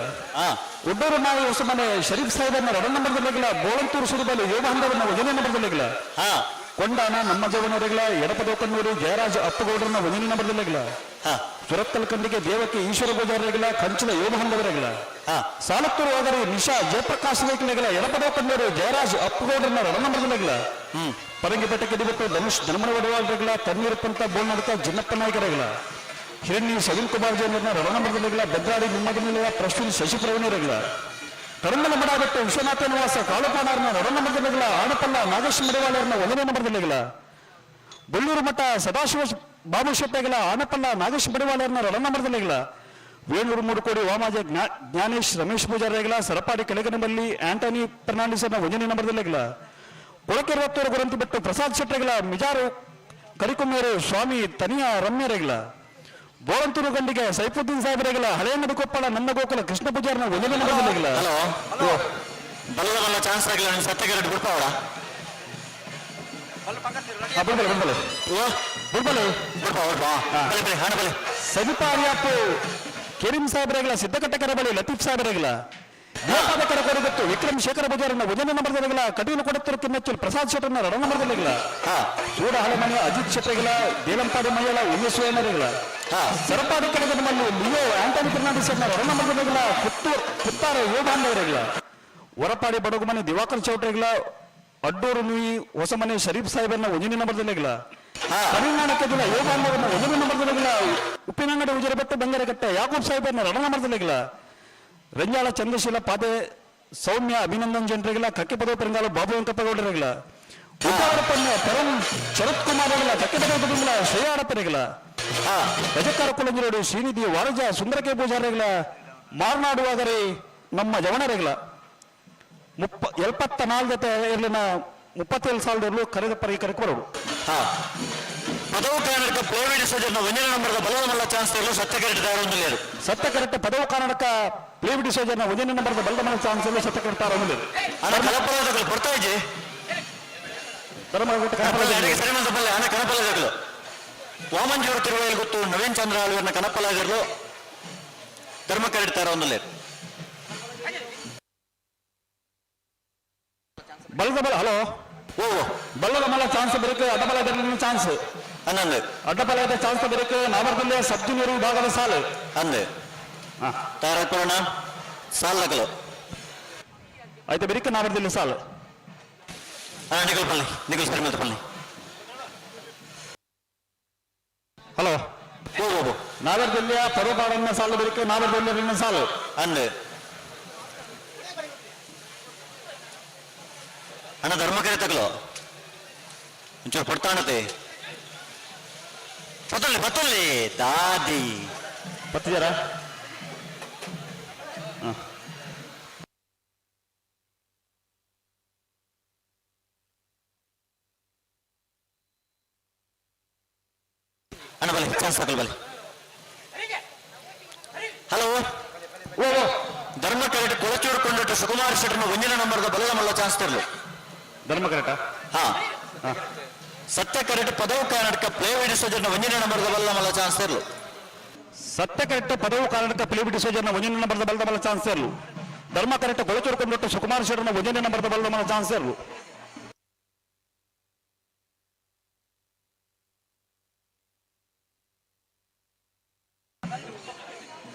ಒಡ್ಡೂರು ನಾಯಿ ಹೊಸಮನೆ ಶರೀಫ್ ಸಾಹೇಬನ್ನ ರಣನಂಬರದಲ್ಲಿಗಳ ಬೋಳಂತೂರು ಸುರುಬಲು ಯೋಗಹಂದವನ್ನ ಒಂದನೇ ನಂಬರದಲ್ಲಿಗಳ ಕೊಂಡಾನ ನಮ್ಮ ಜವನರಿಗಳ ಎಡಪದೋಕನ್ನೂರು ಜಯರಾಜ್ ಅಪ್ಪಗೌಡರನ್ನ ಒಂದನೇ ನಂಬರದಲ್ಲಿಗಳ ಸುರತ್ತಲ್ ಕಂಡಿಗೆ ದೇವಕ್ಕೆ ಈಶ್ವರ ಪೂಜಾರಿಗಳ ಕಂಚಿನ ಯೋಗಹಂದವರಿಗಳ ಸಾಲತ್ತೂರು ಹೋದರೆ ನಿಶಾ ಜಯಪ್ರಕಾಶ್ ವೇಕಲೆಗಳ ಎಡಪದೋಕನ್ನೂರು ಜಯರಾಜ್ ಅಪ್ಪಗೌಡರನ್ನ ರಣನಂಬರದಲ್ಲಿಗಳ ಪರಂಗಿಪೇಟೆಗೆ ದಿವತ್ತು ಧನುಷ್ ಧರ್ಮನ ವಡವಾಳರಿಗಳ ತಣ್ಣೀರು ಪಂತ ಬೋಳ್ನಡಕ ಜಿನ್ನಪ್ಪ ನಾಯಕರಿಗಳ ಹಿರಣ್ಯ ಸವಿನ್ ಕುಮಾರ್ ಜೈನರನ್ನ ರಣನಂಬರದಲ್ಲಿಗಳ ಬೆದ್ರಾಡಿ ನಿಮ್ಮಗನಿಲೆಯ ಪ್ರಶ್ವಿನ್ ಶಶಿಪ್ರವೀಣರಿಗಳ ಕರಂಬಲ ಮಡಾಗಟ್ಟು ವಿಶ್ವನಾಥ ನಿವಾಸ ಕಾಳುಪಾಣಾರನ ರಣನಂಬರದಲ್ಲಿಗಳ ಆಣಪಲ್ಲ ನಾಗೇಶ್ ಮಡಿವಾಳರನ್ನ ಒಂದನೇ ನಂಬರದಲ್ಲಿಗಳ ಬಳ್ಳೂರು ಮಠ ಸದಾಶಿವ ಬಾಬು ಶೆಟ್ಟಿಗಳ ಆನಪಲ್ಲ ನಾಗೇಶ್ ಮಡಿವಾಳರನ್ನ ರಣನಂಬರದಲ್ಲಿಗಳ ವೇಣೂರು ಮೂಡುಕೋಡಿ ವಾಮಾಜ ಜ್ಞಾನೇಶ್ ರಮೇಶ್ ಪೂಜಾರಿಗಳ ಸರಪಾಡಿ ಕೆಳಗನಬಲ್ಲಿ ಆಂಟನಿ ಫರ್ನಾಂಡಿಸರ್ನ ಒಂದನೇ ನಂಬರದಲ್ಲಿಗಳ ಕೊಳಕೆರೆ ಹೊತ್ತೂರು ಗುರಂತಿ ಬಿಟ್ಟು ಪ್ರಸಾದ್ ಶೆಟ್ಟಿಗಳ ಮಿಜಾರು ಕರಿಕೊಮ್ಮೇರು ಸ್ವಾಮಿ ತನಿಯ ರಮ್ಯರೆಗಳ ಬೋಳಂತೂರು ಗಂಡಿಗೆ ಸೈಫುದ್ದೀನ್ ಸಾಹೇಬರೆಗಳ ಹಳೆಯಂಗಡಿ ಕೊಪ್ಪಳ ನನ್ನ ಗೋಕುಲ ಕೃಷ್ಣ ಪೂಜಾರನ ಒಂದನೇ ನಂಬರದಲ್ಲಿಗಳ ಬಲ್ಲದ ಬಲ್ಲ ಚಾನ್ಸ್ ಆಗಿಲ್ಲ ನೀನು ಸತ್ಯಗೆರಡು ಬಿಡ್ಪಾವಡ ಸವಿತಾ ಅರಿಯಾಪು ಕೆರಿಂ ಸಾಹೇಬರೆಗಳ ಸಿದ್ದಕಟ್ಟ ಕರಬಳಿ ಲತೀಫ್ ಸಾಹೇಬರೆಗಳ ದೇಪಾದ ಕರಕೋಡಿ ಗೊತ್ತು ವಿಕ್ರಮ್ ಶೇಖರ ಪೂಜಾರನ್ನ ಒಂದನೇ ನಂಬರದಲ್ಲಿಗಳ ಕಟೀಲು ಕೊಡುತ್ತಿರು ಕಿನ್ನಚ್ಚಲ್ ಪ್ರಸಾದ್ ಶೆಟ್ಟರ್ನ ರಣ ನಂಬರದಲ್ಲಿಗಳ ಸೂಡ ಹಳೆಮನೆ ಅಜಿತ್ ಶೆಟ್ಟರಿಗಳ ದೇಲಂಪಾಡಿ ಮೈಯಲ ಉಮೇಶ್ವರನರಿಗಳ ಸರಪಾಡಿ ಕಡೆಗನಮಲ್ಲಿ ಲಿಯೋ ಆಂಟನಿ ಫರ್ನಾಂಡಿಸರ್ನ ರಣ ನಂಬರದಲ್ಲಿಗಳ ಪುತ್ತಾರ ಯೋಗಾಂಡವರಿಗಳ ಹೊರಪಾಡಿ ಬಡಗುಮನೆ ದಿವಾಕರ್ ಚೌಟ್ರಿಗಳ ಅಡ್ಡೂರು ನುಯಿ ಹೊಸಮನೆ ಶರೀಫ್ ಸಾಹೇಬರನ್ನ ಒಂದನೇ ನಂಬರದಲ್ಲಿಗಳ ತಮಿಳುನಾಡಕ್ಕೆ ಯೋಗಾಂಡವರನ್ನ ಒಂದನೇ ನಂಬರದಲ್ಲಿಗಳ ಉಪ್ಪಿನಂಗಡಿ ಉಜಿರಬೆಟ್ಟು ಬಂಗರಕಟ್ಟೆ ಯಾಕೂಬ್ ಸಾಹೇಬರನ್ನ ರಣ ನಂಬರದಲ್ಲಿಗಳ ರಂಜಾಳ ಚಂದ್ರಶೀಲ ಪಾದೆ ಸೌಮ್ಯ ಅಭಿನಂದನ್ ಜನರಿಗಳ ಕಕ್ಕೆಪದವ ಪೆರಂಗಾಲ ಬಾಬು ವೆಂಕಪ್ಪಗೌಡರಿಗಳ ಉದ್ದಾರಪ್ಪನ್ನ ಪರಂ ಶರತ್ ಕುಮಾರಗಳ ಕಕ್ಕೆಪದವ ಪೆರಂಗಾಲ ಶ್ರೇಯಾಡಪ್ಪರಿಗಳ ರಜಕಾರ ಕುಲಂಜಿರೋಡು ಶ್ರೀನಿಧಿ ವಾರಜ ಸುಂದರಕೆ ಪೂಜಾರಿಗಳ ಮಾರ್ನಾಡುವಾದರೆ ನಮ್ಮ ಜವನರಿಗಳ 74 ಜೊತೆ ಇರಲಿನ 37 ಸಾವಿರ ಕರೆದ ಪರಿಕರಕ್ಕೆ ಬರೋದು ಪದವು ಕರ್ನಾಟಕ ಪ್ಲೇವಿಡ್ ಸೋಜರ್ನ ಒಂದನೇ ನಂಬರದ ಬಲದ ಮಲ್ಲ ಚಾನ್ಸ್ ಇರಲು ಸತ್ಯಕರೆಟ್ ದಾರೊಂದಿಲ್ಲ ಸತ್ಯಕರೆಟ್ ಪದವು ಕರ್ನಾಟಕ ಪ್ಲೇವಿಡ್ ಸೋಜರ್ನ ಒಂದನೇ ನಂಬರದ ಬಲದ ಮಲ್ಲ ಚಾನ್ಸ್ ಇರಲು ಸತ್ಯಕರೆಟ್ ದಾರೊಂದಿಲ್ಲ ಕಲಪರಾಧಗಳು ಬರ್ತಾ ಇಜ್ಜಿ ಸರಿಮಂತಪಲ್ಲೆ ಅನ್ನ ಕನಪಲಾಜಗಳು ವಾಮಂಜೂರು ತಿರುವಲ್ಲಿ ಗೊತ್ತು ನವೀನ್ ಚಂದ್ರ ಆಳ್ವರ್ನ ಕನಪಲಾಜರ್ಲು ಧರ್ಮ ಕರೆಟ್ ದಾರೊಂದಿಲ್ಲ ಬಲದ ಬಲ ಹಲೋ ಬಲ್ಲದ ಮಲ್ಲ ಚಾನ್ಸ್ ಬರಕ್ಕೆ ಅಡ್ಡಬಲ ಚಾನ್ಸ್ ಅನ್ನಂದು ಅಡ್ಡಬಲದ ಚಾನ್ಸ್ ಬರಕ್ಕೆ ನಾವರ್ದಲ್ಲಿ ಸಬ್ ಜೂನಿಯರ್ ವಿಭಾಗದ ಸಾಲು ಅಂದು ತಾರಪೂರ್ಣ ಸಾಲಗಳು ಆಯ್ತು ಬರೀಕ ನಾವರ್ದಲ್ಲಿ ಸಾಲು ನಿಖಲ್ ಸರಿಮಂತಪಲ್ಲಿ ಹಲೋ ನಾವರ್ದಲ್ಲಿಯ ಪರೋಪಾಡನ್ನ ಸಾಲು ಬರೀಕ ನಾವರ್ದಲ್ಲಿ ಸಾಲು ಅಂದು ಅಣ್ಣ ಧರ್ಮಕರೆ ತಗಲು ಒಂಚೂರು ಪಡ್ತಾಣತೆ ಪತ್ತಲ್ಲಿ ದಾದಿ ಪತ್ತಿದಾರ ಅಣ್ಣ ಬಲ್ಲಿ ಚಾನ್ಸ್ ತಗಲ್ ಬಲ್ಲಿ ಹಲೋ ಧರ್ಮ ಕರೆಕ್ಟ್ ಕೊಳಚೂರು ಕೊಂಡಟ್ಟು ಸುಕುಮಾರ್ ಶೆಟ್ಟರ್ನ ಒಂದನೇ ನಂಬರ್ದ ಬಲದ ಮಲ್ಲ ಚಾನ್ಸ್ ತರಲು ಧರ್ಮ ಕರೆಕ್ಟಾ ಸತ್ಯ ಕರೆಕ್ಟ್ ಪದವು ಕರ್ನಾಟಕ ಪ್ಲೇವಿಡ್ ಸೋಜರ್ನ ಒಂದನೇ ನಂಬರ್ದ ಬಲದ ಮಲ್ಲ ಚಾನ್ಸ್ ತರಲು ಸತ್ಯ ಕರೆಕ್ಟ್ ಪದವು ಕರ್ನಾಟಕ ಪ್ಲೇವಿಡ್ ಸೋಜರ್ನ ಒಂದನೇ ನಂಬರ್ದ ಬಲದ ಮಲ್ಲ ಚಾನ್ಸ್ ತರಲು ಧರ್ಮ ಕರೆಕ್ಟ್ ಕೊಳಚೂರು ಕೊಂಡಟ್ಟು ಸುಕುಮಾರ್ ಶೆಟ್ಟರ್ನ ಒಂದನೇ ನಂಬರ್ದ ಬಲದ ಮಲ್ಲ ಚಾನ್ಸ್ ತರಲು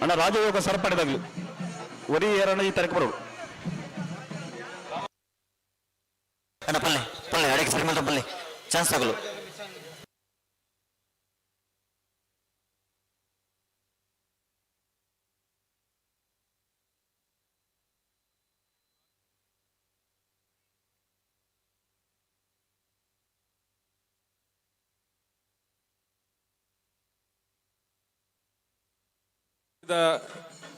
ಅಣ್ಣ ರಾಜಯೋಗ ಸರಪಡೆದಾಗ್ಲು ಒರಿ ಏರಣ್ಣ ಈ ತರಕ ಬರೋದು ಅಣ್ಣ ಪಲ್ಲೆ ಅಡಿಗೆ ಸರಿಮಂತ ಪಲ್ಲೆ ಚಾನ್ಸ್ ತಗಲು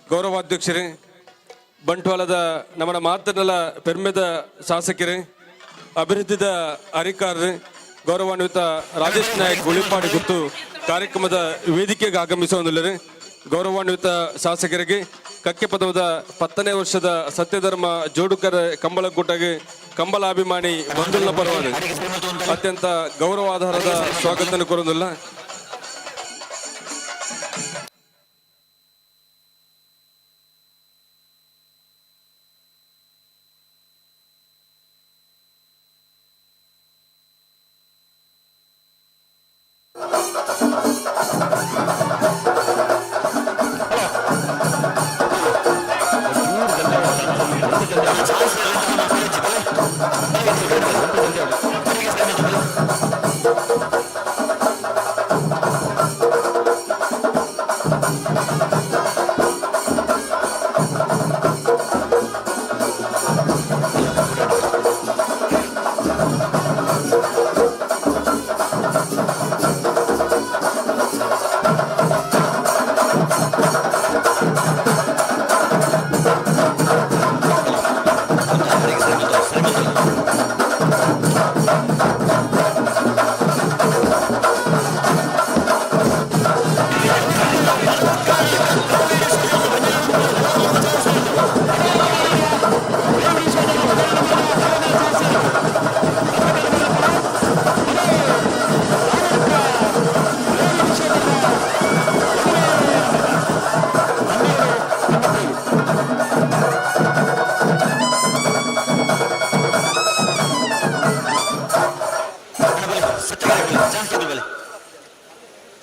ಗೌರವಾಧ್ಯಕ್ಷರೇ, ಬಂಟ್ವಾಳದ ನಮ್ಮ ಮಾತನಲ ಪೆರ್ಮೆದ ಶಾಸಕರೇ, ಅಭಿವೃದ್ಧಿದ ಅಧಿಕಾರರೇ, ಗೌರವಾನ್ವಿತ ರಾಜೇಶ್ ನಾಯಕ್ ಗುಳಿಪಾಡಿ ಗುತ್ತು ಕಾರ್ಯಕ್ರಮದ ವೇದಿಕೆಗೆ ಆಗಮಿಸುವುದಿಲ್ಲರೇ ಗೌರವಾನ್ವಿತ ಶಾಸಕರಿಗೆ ಕಕ್ಕೆ ಪದವದ 10ನೇ ವರ್ಷದ ಸತ್ಯಧರ್ಮ ಜೋಡುಕರ ಕಂಬಳಕೂಟಗೆ ಕಂಬಲಾಭಿಮಾನಿ ಬಂಧುಗಳ ಪರವಾಗಿ ಅತ್ಯಂತ ಗೌರವಾಧಾರದ ಸ್ವಾಗತ ಕೋರುವುದಿಲ್ಲ.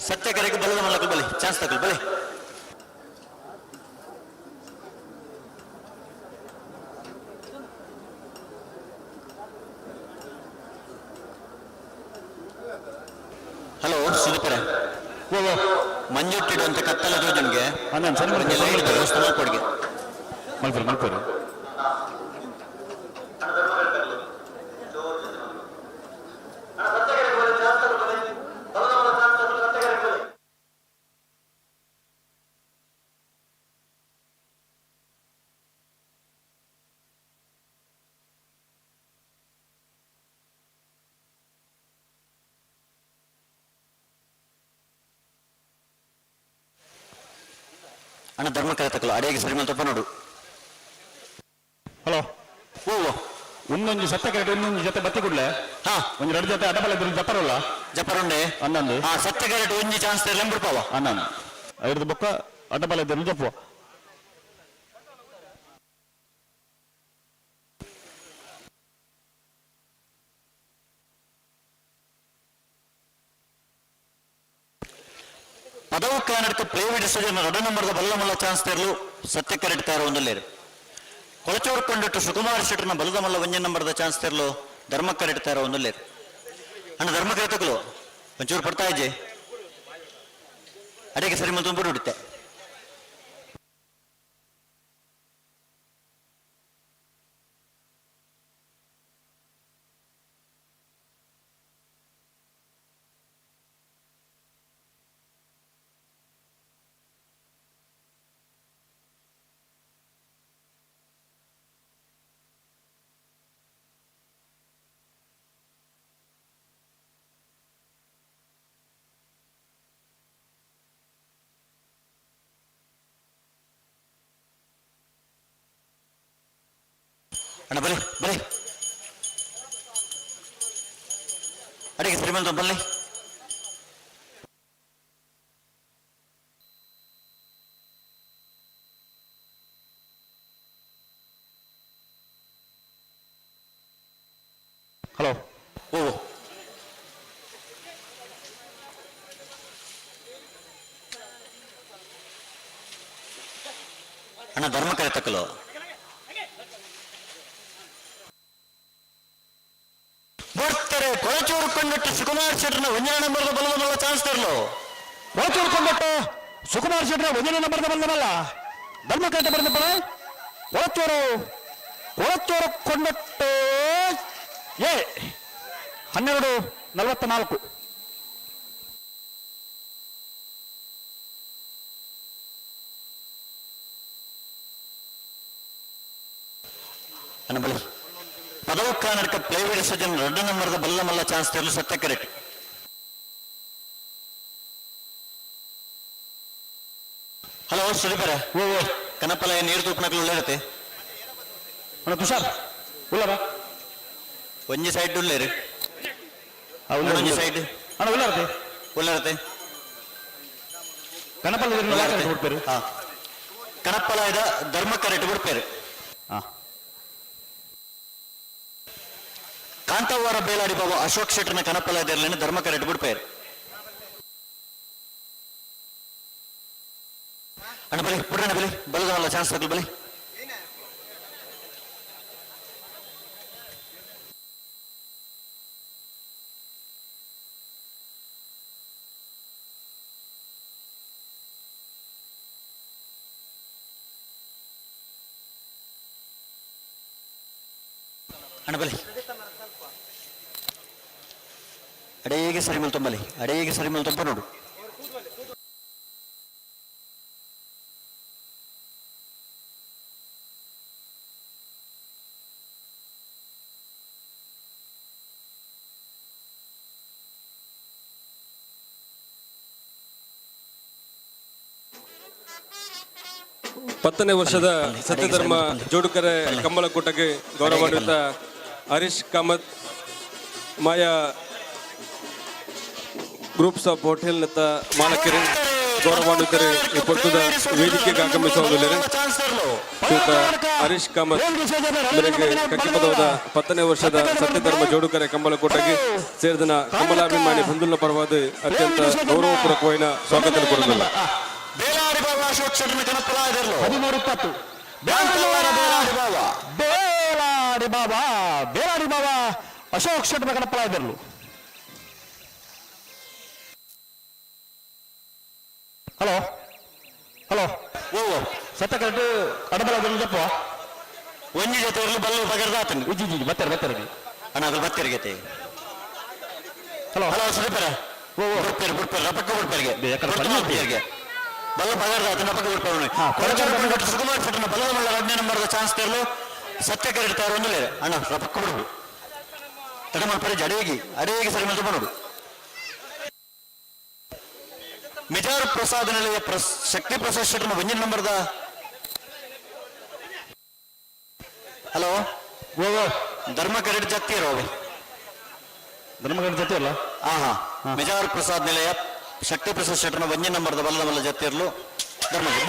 ಸತ್ಯಕರೆಗೆ ಬಲದ ಮಲ್ಲಕ ಬಲಿ ಚಾನ್ಸ್ ತಗೊಳ್ಳಿ ಬಲಿ. ಹಲೋ ಸುದೀಪರ ಮಂಜುಟ್ಟಿಡುವಂತ ಕತ್ತಲ ಯೋಜನೆಗೆ ಕೊಡುಗೆ ಮಲ್ಪುರ ಅಣ್ಣ ಧರ್ಮಕರ ತಗೊಳ್ಳು ಅಡಿಯಾಗಿ ಸರಿ ತಪ್ಪ ನೋಡು. ಹಲೋ ಒಂದೊಂದು ಸತ್ಯಕರೆಟ್ ಒಂದೊಂದು ಜೊತೆ ಬತ್ತಿ ಕೊಡ್ಲೆ. ಹಾ ಒಂದು 2 ಜೊತೆ ಅಡ್ಡಬಲ ಜಪರಲ್ಲ ಜಪರುಂಡೆ ಅನ್ನೊಂದು ಸತ್ಯಕರೆಟ್ ಒಂಜಿ ಚಾನ್ಸ್ ತೆರಲೆಂಬಿಡ್ಪಾವ ಅನ್ನೊಂದು 5 ಬೊಕ್ಕ ಅಡ್ಡಬಲ ಇದ್ದರು ಜಪ್ಪುವ. ಪದವು ಕಾರಣಕ್ಕೆ ಪ್ರೈವೇಟ್ ಸಜನ 2 ನಂಬರ್ದ ಬಲ್ಲಮಲ್ಲ ಚಾನ್ಸ್ ತೆರಲು ಸತ್ಯಕರೆಟ್ ತಯಾರ ಒಂದಲ್ಲೇರು ಕೊಳಚೋರ್ ಕೊಂಡಿಟ್ಟು ಸುಕುಮಾರ್ ಶೆಟ್ಟರ್ನ ಬಲದ ಮಲ್ಲ 1 ನಂಬರ್ದ ಚಾನ್ಸ್ ತೆರಲು ಧರ್ಮಕರೆಟ್ ತಯಾರ ಒಂದಲ್ಲೇರು. ಅಣ್ಣ ಧರ್ಮಕರೆ ತಗೊಳ್ಳು ಒಂಚೂರು ಪಡ್ತಾ ಇಜ್ಜೆ ಅಡಿಗೆ ಸರಿ ಮಲ್ತು ಬಿಡುತ್ತೆ. ಅಣ್ಣ ಬಲಿ ಬಲಿ ಅಡಿಗೆ ಸರಿ ಮಲ್ತು ಬಲ್ಲಿ. ಹಲೋ ಅಣ್ಣ ಧರ್ಮಕರೆ ತಕ್ಕಲು ಬರ್ತಾರೆ ಕೊಳಚೂರು ಕೊಂಡಟ್ಟು ಸುಕುಮಾರ್ ಶೆಟ್ಟರ್ನ 1 ನಂಬರ್ದ ಬಲದ ಮಲ್ಲ ಚಾನ್ಸ್ ತರಲು ಕೊಳಚೂರು ಕೊಂಡಟ್ಟು ಸುಕುಮಾರ್ ಶೆಟ್ಟರ್ 1 ನಂಬರ್ದ ಬಲ್ಲಮಲ್ಲ ಧರ್ಮಕರೆ ಬರೆದಪ್ಪಣ ಕೊಳಚೂರು ಕೊಂಡಟ್ಟು 12:44. ಅನಬಲಿ ಪದವು ಕಾರಣಕ್ಕೆ ಪ್ರೈವೇಟ್ ಸಜನ 2 ನಂಬರ್ದ ಬಲ್ಲಮಲ್ಲ ಚಾನ್ಸ್ ತೆರಲು ಸತ್ಯಕರೆಟ್ ಸುರಿಪರ ಓ ಓ ಕನಪಲ ನೀರು ತೂಪನಗಳು ಉಳ್ಳೇರತ್ತೆ ಅಣ್ಣ ತುಷಾರ್ ಉಳ್ಳಾರ ಒಂಜಿ ಸೈಡ್ ಉಳ್ಳೇರು ಒಂಜಿ ಸೈಡ್ ಅಣ್ಣ ಉಳ್ಳಾರತೆ ಉಳ್ಳೇರತ್ತೆ ಕನಪಲ ಬಿಡ್ಪೇರು ಹಾ ಕನಪಲಾಯದ ಧರ್ಮಕರೆಟ್ಟು ಬಿಡ್ಪೇರು ಹಾ ಕಾಂತವಾರ ಬೇಲಾಡಿ ಬಾಬು ಅಶೋಕ್ ಶೆಟ್ಟರ್ನ ಕನಪಲಾಯದಲ್ಲಿ ಧರ್ಮಕರೆಟ್ಟು ಬಿಡ್ಪೇರು ಅಣ್ಣ ಬಲಿ ಬಿಡ್ರಣ್ಣ ಬಲಿ ಬಲದವಲ್ಲ ಚಾನ್ಸ್ ತಗೊಳ್ಳಿ ಬಲಿ ಅಣ್ಣ ಬಲಿ ಅಡೆಗೆ ಸರಿಮಲ್ ತುಂಬಲಿ ಅಡೆಗೆ ಸರಿಮಲ್ ತುಂಬ ನೋಡು ಪತ್ತನೇ ವರ್ಷದ ಸತ್ಯಧರ್ಮ ಜೋಡುಕರೆ ಕಂಬಳಕೂಟಕ್ಕೆ ಗೌರವಾನ್ವಿತ ಹರೀಶ್ ಕಾಮತ್ ಮಾಯಾ ಗ್ರೂಪ್ಸ್ ಆಫ್ ಹೋಟೆಲ್ ನತ್ತ ಮಾಲಕರು ಗೌರವಾನ್ವಿತರು ಈ ಪೊತ್ತದ ವೇದಿಕೆಗೆ ಆಗಮಿಸುವುದಿಲ್ಲ ಶ್ರೀಯುತ ಹರೀಶ್ ಕಾಮತ್ ಅವರಿಗೆ ಕಕ್ಕಿಪದವಾದ 10ನೇ ವರ್ಷದ ಸತ್ಯಧರ್ಮ ಜೋಡುಕರೆ ಕಂಬಳಕೂಟಕ್ಕೆ ಸೇರಿದ ಕಮಲಾಭಿಮಾನಿ ಬಂಧುಗಳ ಪರವಾದ ಅತ್ಯಂತ ಗೌರವಪೂರ್ವಕವಾದ ಸ್ವಾಗತ ಕೊಡುವುದಿಲ್ಲ ಬೇಲಾಡಿ ಬಾಬಾ ಅಶೋಕ್ ಶೆಟ್ಟರ್ನ ಕನಪಲಾಯದಲ್ಲೋ 13:20 ಬೇಲಾಡಿ ಬಾಬಾ ಅಶೋಕ್ ಶೆಟ್ಟರ್ನ ಕನಪಲಾಯದಲ್ಲೂ ಹಲೋ ಹಲೋ ಓ ಸತ್ತ ಕರೆಕ್ಟ್ ಅಡಬಲದಲ್ಲಿ ತಪ್ಪ ಒಂಜಿ ಜೊತೆ ಇರಲಿ ಬಲ್ಲ ಬಗರ್ದಾತನು ಉಜ್ಜಿ ಬತ್ತಾರೆ ಅಣ್ಣ ಅದ್ರ ಬತ್ತಿರ್ಗೈತೆ ಹಲೋ ಹಲೋ ಸುರಿಪರ ಓ ಬಿಡ್ಪೇರು ರಪಕ್ಕ ಬಿಡ್ಪೇರಿಗೆ ಬಲ್ಲ ಬಗರ್ದಾತನ ಪಕ್ಕ ಬಿಡ್ಪೇರು ಸುಕುಮಾರ್ ಶೆಟ್ಟರ್ನ ಬಲ್ಲದ ಮಲ್ಲ 2ನೇ ನಂಬರ್ದ ಚಾನ್ಸ್ ತೆರಲು ಸತ್ಯ ಕರೆಡ್ತಾರೆ ಒಂದಿಲ್ಲ ಅಣ್ಣ ರಪಕ್ಕ ಬಿಡ್ಬೋದು ತಡ ಮಾಡ್ತಾರೆ ಅಡೆಗೆ ಸರಿ ಮಂತು ನೋಡು ಮಿಜಾರ್ ಪ್ರಸಾದ್ ನಿಲಯ ಶಕ್ತಿ ಪ್ರಸಾದ್ ಶೆಟ್ಟರ್ನ 1ನೇ ನಂಬರ್ದ ಹಲೋ ಓ ಧರ್ಮ ಕರೆಡ್ ಜತ್ತಿ ಇರೋವೆ ಧರ್ಮಗಢ ಜೊತೆ ಅಲ್ಲ ಹಾ ಮಿಜಾರ್ ಪ್ರಸಾದ್ ನಿಲಯ ಶಕ್ತಿ ಪ್ರಸಾದ್ ಶೆಟ್ಟರ್ನ 1ನೇ ನಂಬರ್ದ ಬಲ್ಲದ ಮಲ್ಲ ಜತ್ತಿ ಇರಲು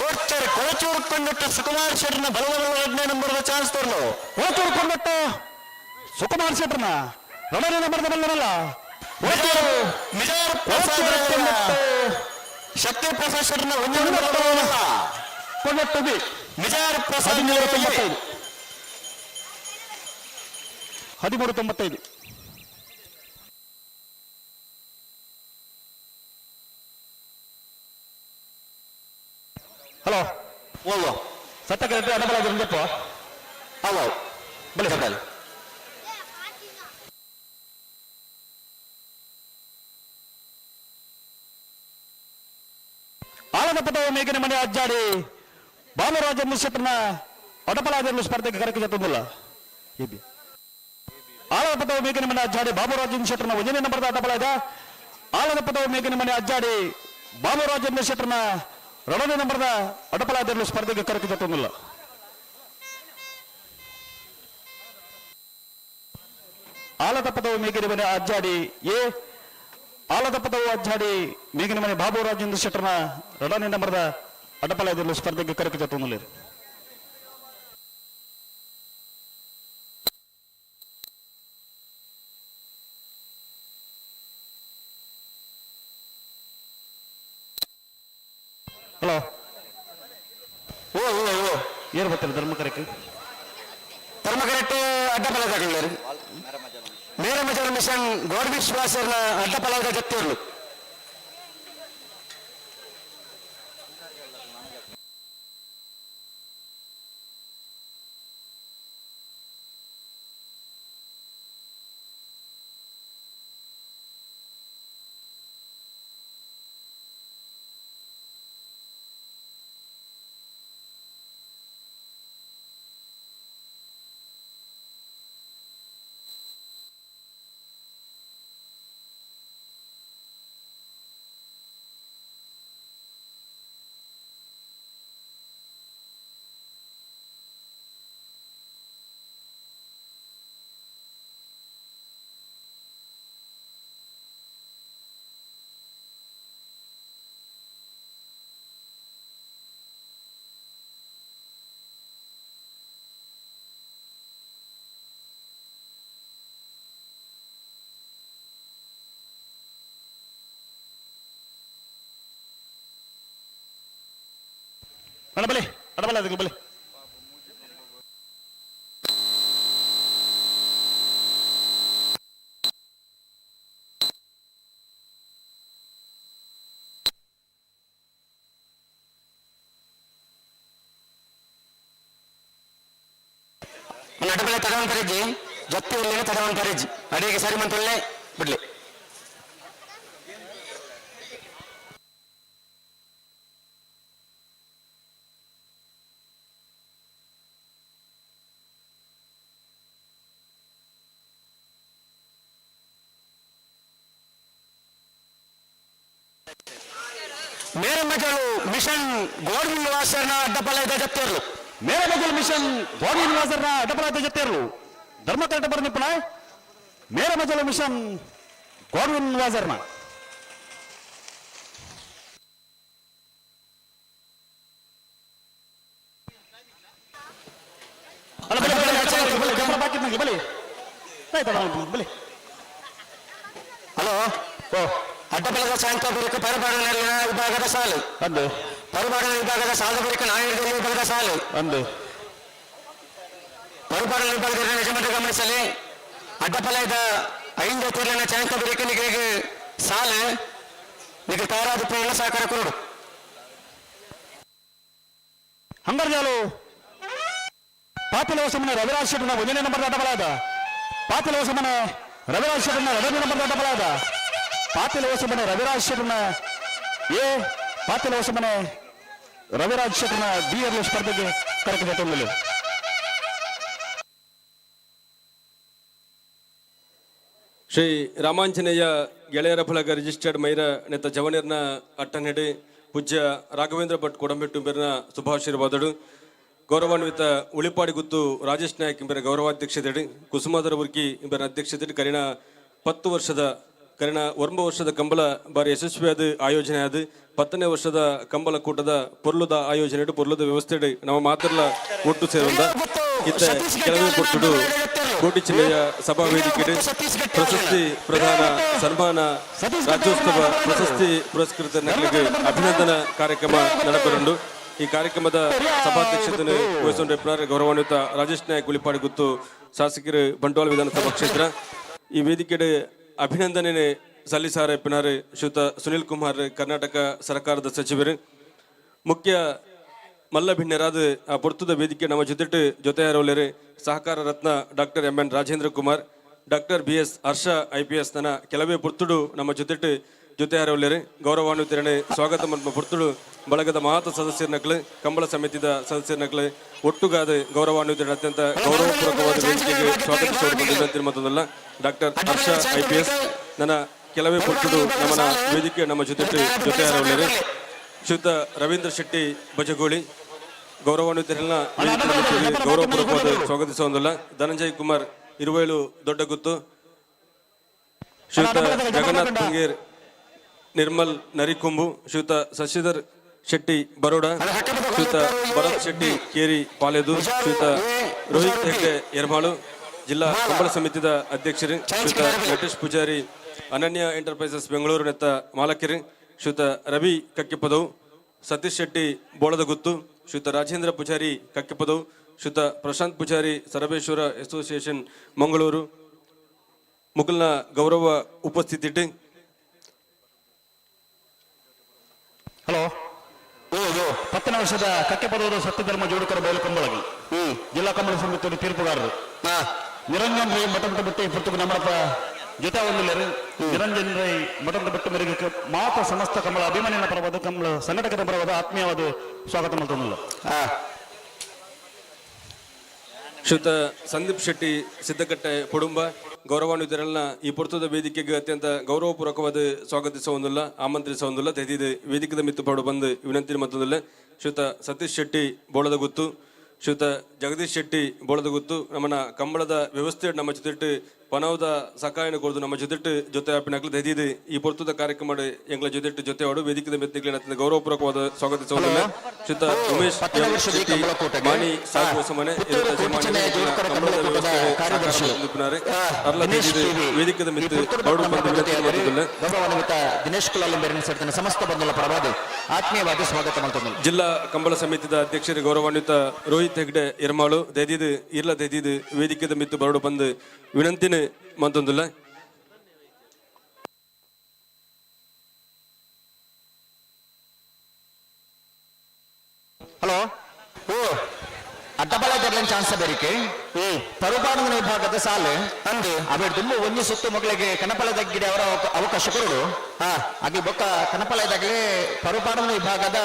ಬೋಡ್ತಾರೆ ಕೊಳಚೂರು ಕೊಂಡಟ್ಟು ಸುಕುಮಾರ್ ಶೆಟ್ಟರ್ನ ಬಲ್ಲದ ಮಲ್ಲ 2ನೇ ನಂಬರ್ದ ಚಾನ್ಸ್ ತರಲು ಕೊಳಚೂರು ಕೊಂಡಟ್ಟು ಸುಕುಮಾರ್ ಶೆಟ್ಟರ್ನ 2ನೇ ನಂಬರ್ದ ಬಲ್ಲದಲ್ಲ ಮಿಜಾರ್ ಪ್ರಸಾದ್ ಶಕ್ತಿ ಪ್ರಸಾದ್ ಶೆಟ್ಟರ್ನ 1ನೇ ನಂಬರ್ದ ಕೊಂಡಟ್ಟು ಮಿಜಾರ್ ಪ್ರಸಾದ್ 13:95 ಹಲೋ ಓ ಸತ್ತ ಕರೆಕ್ಟ್ ಅಡಬಲಾಗಿರಪ್ಪ ಹಲೋ ಬಲಿ ಸಬ್ಬಲ್ ಆಳದ ಪದವ ಮೇಗಿನ ಮನೆ ಅಜ್ಜಾಡಿ ಬಾಲರಾಜ ಶೆಟ್ಟರ್ನ ಅಡಪಲಾದಿರಲು ಸ್ಪರ್ಧೆಗೆ ಕರೆಕಿಲ್ಲ ಆಳದ ಪದವ ಮೇಗಿನ ಮನೆ ಅಜ್ಜಾಡಿ ಬಾಬುರಾಜನ್ ಶೆಟ್ಟರ್ನ 1ನೇ ನಂಬರ್ದ ಅಡ್ಡಬಲಾದ ಆಳದ ಪದವ ಮೇಗಿನ ಮನೆ ಅಜ್ಜಾಡಿ ಬಾಬುರಾಜನ್ ಶೆಟ್ಟರ್ನ 2ನೇ ನಂಬರ್ದ ಅಡ್ಡಬಲಾದಿರಲು ಸ್ಪರ್ಧೆಗೆ ಕರೆಕಿಲ್ಲ ಆಲದ ಪದವು ಮೇಗಿನ ಮನೆ ಅಜ್ಜಾಡಿ ಆಲದ ಪದವು ಅಜ್ಜಾಡಿ ಮೇಗಿನ ಮನೆ ಬಾಬುರಾಜೇಂದ್ರ ಶೆಟ್ಟರ್ನ 2ನೇ ನಂಬರ್ದ ಅಡ್ಡಪಲಾಯದಲ್ಲೂ ಸ್ಪರ್ಧೆಗೆ ಕರೆಕಿಲ್ಲ ಹಲೋ ಓ ಏನು ಬರ್ತಾರೆ ಧರ್ಮಕರಕ್ಕೆ ಅಡ್ಡಪಲಾದ ಮೇರ ಮಜಾರ್ ಮಿಷನ್ ಗೌಡ್ ವಿಶ್ವಾಸರ್ನ ಅಡ್ಡಪಲಾದ ಜತ್ತಿರ್ಲು ಅಡಬಲೆ ಅಡಬಲೆ ಅದಕ್ಕೆ ಬಲೆ ಅಡಬಲೆ ತಡವಂತರಜ್ಜಿ ಜೊತ್ತಿ ಒಳ್ಳೆ ತಡವಂತರಜ್ಜಿ ಅಡಿಗೆ ಸರಿ ಮಂತೊಳ್ಳೆ ಬಿಡ್ಲಿ ಮೇರೆ ಮಗಳು ಮಿಷನ್ ಗೋಡ್ವಿನ್ ನಿವಾಸನ ಅಡ್ಡಪಲದ ಜೊತೆಯರು ಮೇರೆ ಮಗಳು ಮಿಷನ್ ಗೋಡ್ವಿನ್ ನಿವಾಸನ ಅಡ್ಡಪಲದ ಜೊತೆಯರು ಧರ್ಮ ಕರೆಕ್ಟ್ ಬರ್ನಿಪ್ಪಣ ಮೇರೆ ಮಗಳು ಮಿಷನ್ ಗೋಡ್ವಿನ್ ನಿವಾಸರ್ನ ಹಲೋ ಓ ಅಡ್ಡಪಲದ ಸಾಯಂಕಾಲ ಪರಿಪಾಲನೆಯಲ್ಲಿನ ವಿಭಾಗದ ಸಾಲು ಅಂದು ಪರಿಪಾಲನಾ ವಿಭಾಗದ ಸಾಲದ ಬಳಿಕ ನಾಯಕರಲ್ಲಿ ವಿಭಾಗದ ಸಾಲು ಅಂದು ಪರಿಪಾಲನಾ ವಿಭಾಗದ ಯಜಮಾನರು ಗಮನಿಸಲಿ ಅಡ್ಡಪಲದ 5 ತೀರ್ಲಿನ ಸಾಯಂಕಾಲ ಬಳಿಕ ನಿಮಗೆ ಸಾಲು ನಿಮಗೆ ತಯಾರಾದ ಪೂರ್ಣ ಸಹಕಾರ ಕೊಡು ಹಂಗರ್ಜಾಲು ಪಾತಿಲ ಹೊಸಮನೆ ರವಿರಾಜ್ ಶೆಟ್ಟನ 1ನೇ ನಂಬರ್ ಅಡ್ಡಪಲದ ಪಾತಿಲ ಹೊಸಮನೆ ರವಿರಾಜ್ ಶೆಟ್ಟನ 2ನೇ ನಂಬರ್ ಅಡ್ಡಪಲದ ಪಾತಿಲ ಹೊಸಮನೆ ರವಿರಾಜ್ ಶೆಟ್ಟನ ಎ ಪಾತಿಲ ಹೊಸಮನೆ ರವಿರಾಜ್ ಶೆಟ್ಟನ ಬಿ ಎರ್ಲು ಸ್ಪರ್ಧೆಗೆ ಕರೆಕಟ್ಟಿಲ್ಲ ಶ್ರೀ ರಾಮಾಂಜನೇಯ ಗೆಳೆಯರ ಫಲಕ ರಿಜಿಸ್ಟರ್ಡ್ ಮೈರ ನೆತ್ತ ಜವನಿರ್ನ ಅಟ್ಟನೆಡೆ ಪೂಜ್ಯ ರಾಘವೇಂದ್ರ ಭಟ್ ಕೊಡಂಬೆಟ್ಟು ಬೆರ್ನ ಶುಭಾಶೀರ್ವಾದಗಳು ಗೌರವಾನ್ವಿತ ಉಳಿಪಾಡಿ ಗುತ್ತು ರಾಜೇಶ್ ನಾಯಕ್ ಇಂಬರ ಗೌರವಾಧ್ಯಕ್ಷತೆಡು ಕುಸುಮಾಧರ ಉರ್ಕಿ ಇಂಬರ ಅಧ್ಯಕ್ಷತೆಡು ಕರಿಣ 10 ವರ್ಷದ ಕರಿಣ 9 ವರ್ಷದ ಕಂಬಳ ಬಾರಿ ಯಶಸ್ವಿಯಾದ ಆಯೋಜನೆ ಆದ 10ನೇ ವರ್ಷದ ಕಂಬಳ ಕೂಟದ ಪೊರ್ಲುದ ಆಯೋಜನೆ ಪೊರ್ಲುದ ವ್ಯವಸ್ಥೆ ನಮ್ಮ ಮಾತರ್ಲ ಒಟ್ಟು ಸೇರುವಂತ ಇತ್ತ ಕೆಲವೇ ಕೊಟ್ಟು ಕೋಟಿ ಜಿಲ್ಲೆಯ ಸಭಾ ವೇದಿಕೆ ಪ್ರಶಸ್ತಿ ಪ್ರದಾನ ಸನ್ಮಾನ ರಾಜ್ಯೋತ್ಸವ ಪ್ರಶಸ್ತಿ ಪುರಸ್ಕೃತ ನಕಲಿಗೆ ಅಭಿನಂದನಾ ಕಾರ್ಯಕ್ರಮ ನಡೆಬರುಂಡು ಈ ಕಾರ್ಯಕ್ರಮದ ಸಭಾಧ್ಯಕ್ಷತೆಯನ್ನು ವಹಿಸಿಕೊಂಡ ಗೌರವಾನ್ವಿತ ರಾಜೇಶ್ ನಾಯಕ್ ಉಳಿಪಾಡಿ ಗುತ್ತು ಶಾಸಕರು ಬಂಟ್ವಾಳ ವಿಧಾನಸಭಾ ಕ್ಷೇತ್ರ ಈ ವೇದಿಕೆಡೆ ಅಭಿನಂದನೆ ಸಲ್ಲಿಸಾರ ಪಿನಾರ್ ಶ್ರೀಯುತ ಸುನಿಲ್ ಕುಮಾರ್ ಕರ್ನಾಟಕ ಸರ್ಕಾರದ ಸಚಿವರು ಮುಖ್ಯ ಮಲ್ಲ ಭಿನ್ನರಾದ ಆ ಪೊರ್ತುದ ವೇದಿಕೆ ನಮ್ಮ ಜೊತೆಯಾರವಲ್ಲರೆ ಸಹಕಾರ ರತ್ನ doctor MN Rajendra Kumar doctor BS Harsha IPS ನನ ಕೆಲವೇ ಪೊರ್ತುಡು ನಮ್ಮ ಜೊತೆಯಾರವಲ್ಲರೆ ಗೌರವಾನ್ವಿತರಣೆ ಸ್ವಾಗತ ಮನ್ಮ ಪೊರ್ತುಡು ಬಳಗದ ಮಹತ್ವ ಸದಸ್ಯರ ನಕಲು ಕಂಬಳ ಸಮಿತಿದ ಸದಸ್ಯರ ನಕಲು ಒಟ್ಟುಗಾದ ಗೌರವಾನ್ವಿತರಣೆ ಅತ್ಯಂತ ಗೌರವಪೂರ್ವಕವಾದ ವೇದಿಕೆಗೆ ಸ್ವಾಗತಿಸುವ ಮತ್ತೊಂದಲ್ಲ ಡಾಕ್ಟರ್ ಹರ್ಷ IPS ನನ್ನ ಕೆಲವೇ ಪೊರ್ತುಡು ನಮ್ಮನ ವೇದಿಕೆ ನಮ್ಮ ಜೊತೆಯಾರವಲ್ಲರೆ ಶ್ರೀಯುತ ರವೀಂದ್ರ ಶೆಟ್ಟಿ ಬಜಗೋಳಿ ಗೌರವಾನ್ವಿತರೆಲ್ಲ ಗೌರವಪೂರ್ವಕವಾದ ಸ್ವಾಗತಿಸುವುದಿಲ್ಲ ಧನಂಜಯ್ ಕುಮಾರ್ ಇರುವೇಳು ದೊಡ್ಡಗುತ್ತು ಶ್ರೀಯುತ ಜಗನ್ನಾಥ್ ಬಂಗೇರ್ ನಿರ್ಮಲ್ ನರಿಕೊಂಬು ಶ್ರೀಯುತ ಶಶಿಧರ್ ಶೆಟ್ಟಿ ಬರೋಡ ಶ್ರೀಯುತ ಭರತ್ ಶೆಟ್ಟಿ ಕೇರಿ ಪಾಲೆದು ಶ್ರೀಯುತ ರೋಹಿತ್ ಹೆಗ್ಡೆ ಯರ್ಮಾಳು ಜಿಲ್ಲಾ ಕಂಬಳ ಸಮಿತಿದ ಅಧ್ಯಕ್ಷರು ಶ್ರೀಯುತ ನಟೇಶ್ ಪೂಜಾರಿ ಅನನ್ಯ ಎಂಟರ್ಪ್ರೈಸಸ್ ಬೆಂಗಳೂರು ನೆತ್ತ ಮಾಲಕರು ಶ್ರೀಯುತ ರವಿ ಕಕ್ಕಿಪದವು ಸತೀಶ್ ಶೆಟ್ಟಿ ಬೋಳದಗುತ್ತು ಶ್ರೀಯುತ ರಾಜೇಂದ್ರ ಪೂಜಾರಿ ಕಕ್ಕಿಪದವು ಶ್ರೀಯುತ ಪ್ರಶಾಂತ್ ಪೂಜಾರಿ ಸರಬೇಶ್ವರ ಅಸೋಸಿಯೇಷನ್ ಮಂಗಳೂರು ಮುಗಲ್ನ ಗೌರವ ಉಪಸ್ಥಿತಿ ಹಲೋ 10ನೇ ವರ್ಷದ ಕಕ್ಕೆಪದದ ಸತ್ಯಧರ್ಮ ಜೋಡುಕರ ಬಯಲು ಕಂಬಳಗಿ ಜಿಲ್ಲಾ ಕಂಬಳ ಸಮಿತಿಯ ತೀರ್ಪುಗಾರರು ನಿರಂಜನ್ ರೈ ಮಠದ ಬಿಟ್ಟು ಪುರ್ತಕ ನಮ್ಮಪ್ಪ ಜೊತೆ ಒಂದಿಲ್ಲರು ನಿರಂಜನ್ ರೈ ಮಠದ ಬಿಟ್ಟು ಮೇರೆಗೆ ಮಾತ ಸಮಸ್ತ ಕಂಬಳ ಅಭಿಮಾನಿನ ಪರವಾದ ಕಂಬಳ ಸಂಘಟಕರ ಪರವಾದ ಆತ್ಮೀಯವಾದ ಸ್ವಾಗತ ಮಾಡ್ತಂದಿಲ್ಲ ಶ್ರೀಯುತ ಸಂದೀಪ್ ಶೆಟ್ಟಿ ಸಿದ್ದಕಟ್ಟೆ ಕುಟುಂಬ ಗೌರವಾನ್ವಿತರೆಲ್ಲ ಈ ಪುರ್ತದ ವೇದಿಕೆಗೆ ಅತ್ಯಂತ ಗೌರವಪೂರ್ವಕವಾದ ಸ್ವಾಗತಿಸುವುದಿಲ್ಲ ಆಮಂತ್ರಿಸುವುದಿಲ್ಲ ತೆಗೆದಿದೆ ವೇದಿಕೆದ ಮಿತ್ತುಪಾಡು ಬಂದು ವಿನಂತಿ ಮತ್ತೊಂದಿಲ್ಲ ಶ್ರೀಯುತ ಸತೀಶ್ ಶೆಟ್ಟಿ ಬೋಳದಗುತ್ತು ಶ್ರೀಯುತ ಜಗದೀಶ್ ಶೆಟ್ಟಿ ಬೋಳದಗುತ್ತು ನಮ್ಮನ್ನ ಕಂಬಳದ ವ್ಯವಸ್ಥೆ ನಮ್ಮ ಜೊತೆ ಪನವದ ಸಕಾಯನ ಕೊಡ್ದು ನಮ್ಮ ಜೊತೆ ಆಪಿನಕ್ಲು ತೆಗೆದಿದ್ದು ಈ ಪೊರ್ತುದ ಕಾರ್ಯಕ್ರಮ ಎಂಗ್ಲ ಜೊತೆ ಆಡು ವೇದಿಕೆ ಮೆತ್ತಿಗೆ ಗೌರವಪೂರ್ವಕವಾದ ಸ್ವಾಗತಿಸುವುದಿಲ್ಲ ಶ್ರೀತ ಉಮೇಶ್ ಶೆಟ್ಟಿ ಮಾಣಿ ಸಾಕು ಸಮನೆ ವೇದಿಕೆ ಮೆತ್ತು ಗೌರವಾನ್ವಿತ ದಿನೇಶ್ ಕುಲಾಲಂಬೇರಿನ ಸೇರಿದ ಸಮಸ್ತ ಬಂಧುಗಳ ಪರವಾಗಿ ಆತ್ಮೀಯವಾದ ಸ್ವಾಗತ ಮಾಡ್ತಾರೆ. ಜಿಲ್ಲಾ ಕಂಬಳ ಸಮಿತಿದ ಅಧ್ಯಕ್ಷರು ಗೌರವಾನ್ವಿತ ರೋಹಿತ್ ಹೆಗ್ಡೆ ಎರ್ಮಾಳು ದೆದಿದು ಇರ್ಲ ದೆದಿದು ವೇದಿಕೆ ಮಿತ್ತು ಬರಡು ಬಂದು ವಿನಂತಿನ ಮಂತೊಂದುಲ್ಲ. ಹಲೋ ಓ ಅಡ್ಡಬಲ ಜರ್ಲನ್ ಚಾನ್ಸ್ ಬೇರಿಕೆ ಪರುಪಾಡನ ವಿಭಾಗದ ಸಾಲು ಅಂದು ಅವಳು ತುಂಬ ಒಂದು ಸುತ್ತು ಮಗಳಿಗೆ ಕನಪಲದಗ್ಗಿಡೆ ಅವರ ಅವಕಾಶ ಕೊರಡು ಹಾಗೆ ಬೊಕ್ಕ ಕನಪಲದಾಗಲೇ ಪರುಪಾಡನ ವಿಭಾಗದ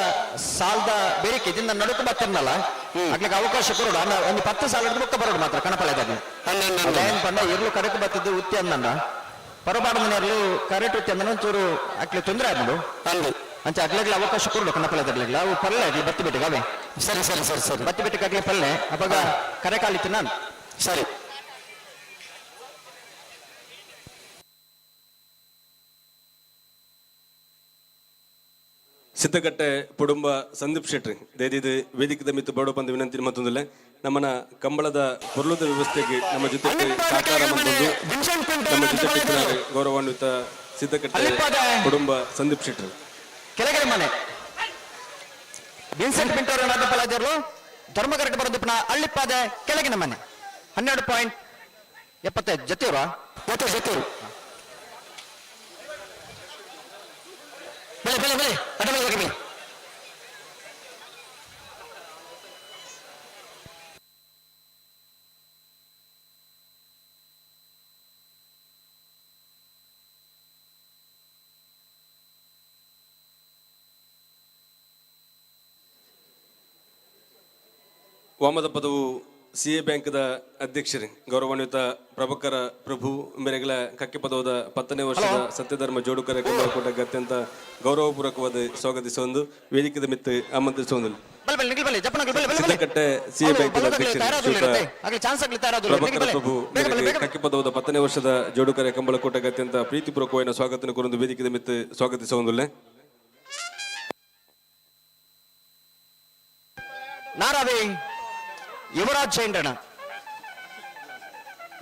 ಸಾಲದ ಬೇರಿಕೆ ಇದನ್ನ ನಡುಕು ಬರ್ತಿರ್ನಲ್ಲ ಆಗ್ಲಿಕ್ಕೆ ಅವಕಾಶ ಕೊರಡು ಅನ್ನ ಒಂದು 10 ಸಾಲ ಬೊಕ್ಕ ಬರೋಡು ಮಾತ್ರ ಕನಪಲದಾಗ ಏನ್ ಪಂಡ ಇರ್ಲು ಕರೆಕ್ಟ್ ಬರ್ತಿದ್ದು ಉತ್ತಿ ಅಂದಣ್ಣ ಪರುಪಾಡನ ಇರ್ಲು ಕರೆಕ್ಟ್ ಉತ್ತಿ ಅಂದನ ಒಂಚೂರು ಆಗ್ಲಿ ತೊಂದರೆ ಆದ್ನು ಅಂದು ಅಂಚ ಅಗ್ಲಾಗ್ಲಿ ಅವಕಾಶ ಕೊರಡು ಕನಪಲದಾಗ್ಲಿಲ್ಲ ಅವು ಪಲ್ಲೆ ಆಗ್ಲಿ ಬತ್ತಿ ಬಿಟ್ಟಿಗೆ ಅವೇ ಸರಿ ಬತ್ತಿ ಬಿಟ್ಟಿಗಾಗ್ಲಿ ಪಲ್ಲೆ ಅವಾಗ ಕರೆ ಕಾಲಿತ್ತು ನಾನು ಸರಿ. ಸಿದ್ದಗಟ್ಟೆ ಕುಟುಂಬ ಸಂದೀಪ್ ಶೆಟ್ಟಿ ದಯದಿದು ವೇದಿಕೆ ಮಿತ್ತು ಬಡೋ ಬಂದು ವಿನಂತಿ ಮತ್ತೊಂದಿಲ್ಲ ನಮ್ಮನ ಕಂಬಳದ ಪೊರ್ಲುದ ವ್ಯವಸ್ಥೆಗೆ ನಮ್ಮ ಜೊತೆ ಸಹಕಾರ ಬಂದು ನಮ್ಮ ಜೊತೆ ಗೌರವಾನ್ವಿತ ಸಿದ್ದಗಟ್ಟೆ ಕುಟುಂಬ ಸಂದೀಪ್ ಶೆಟ್ಟಿ ಕೆಳಗಡೆ ಮನೆ ವಿನ್ಸೆಂಟ್ ಪಿಂಟೋರ್ ಪಲಾಜರು ಧರ್ಮಕರೆಕ್ಟ್ ಬರೋದಿಪ್ಪನ ಅಳ್ಳಿಪ್ಪಾದೆ ಕೆಳಗಿನ ಮನೆ 12.75 ಜೊತೆಯವರು ಬೆಳೆ ಅಡ್ಡ ವಾಮದ ಪದವು ಸಿ ಎ ಬ್ಯಾಂಕ್ದ ಅಧ್ಯಕ್ಷರು ಗೌರವಾನ್ವಿತ ಪ್ರಭಾಕರ ಪ್ರಭು ಮೇರೆಗಳ ಕಕ್ಕೆ ಪದವದ 10ನೇ ವರ್ಷದ ಸತ್ಯಧರ್ಮ ಜೋಡುಕರ ಕಂಬಳಕೂಟಕ್ಕೆ ಅತ್ಯಂತ ಗೌರವಪೂರ್ವಕವಾದ ಸ್ವಾಗತಿಸುವುದು ವೇದಿಕೆ ಮಿತ್ತು ಆಮಂತ್ರಿಸುವುದು. ಸಿದ್ದಕಟ್ಟೆ ಸಿ ಎ ಬ್ಯಾಂಕ್ದ ಅಧ್ಯಕ್ಷರು ಪ್ರಭಾಕರ ಪ್ರಭು ಕಕ್ಕೆ ಪದವದ 10ನೇ ವರ್ಷದ ಜೋಡುಕರ ಕಂಬಳಕೂಟಕ್ಕೆ ಅತ್ಯಂತ ಪ್ರೀತಿಪೂರ್ವಕವಾದ ಸ್ವಾಗತ ಕೊರೊಂದು ವೇದಿಕೆ ಮಿತ್ತು ಸ್ವಾಗತಿಸುವುದಿಲ್ಲ. ನಾರಾವಿ ಯುವರಾಜ್ ಚೈಂಡ್ರಣ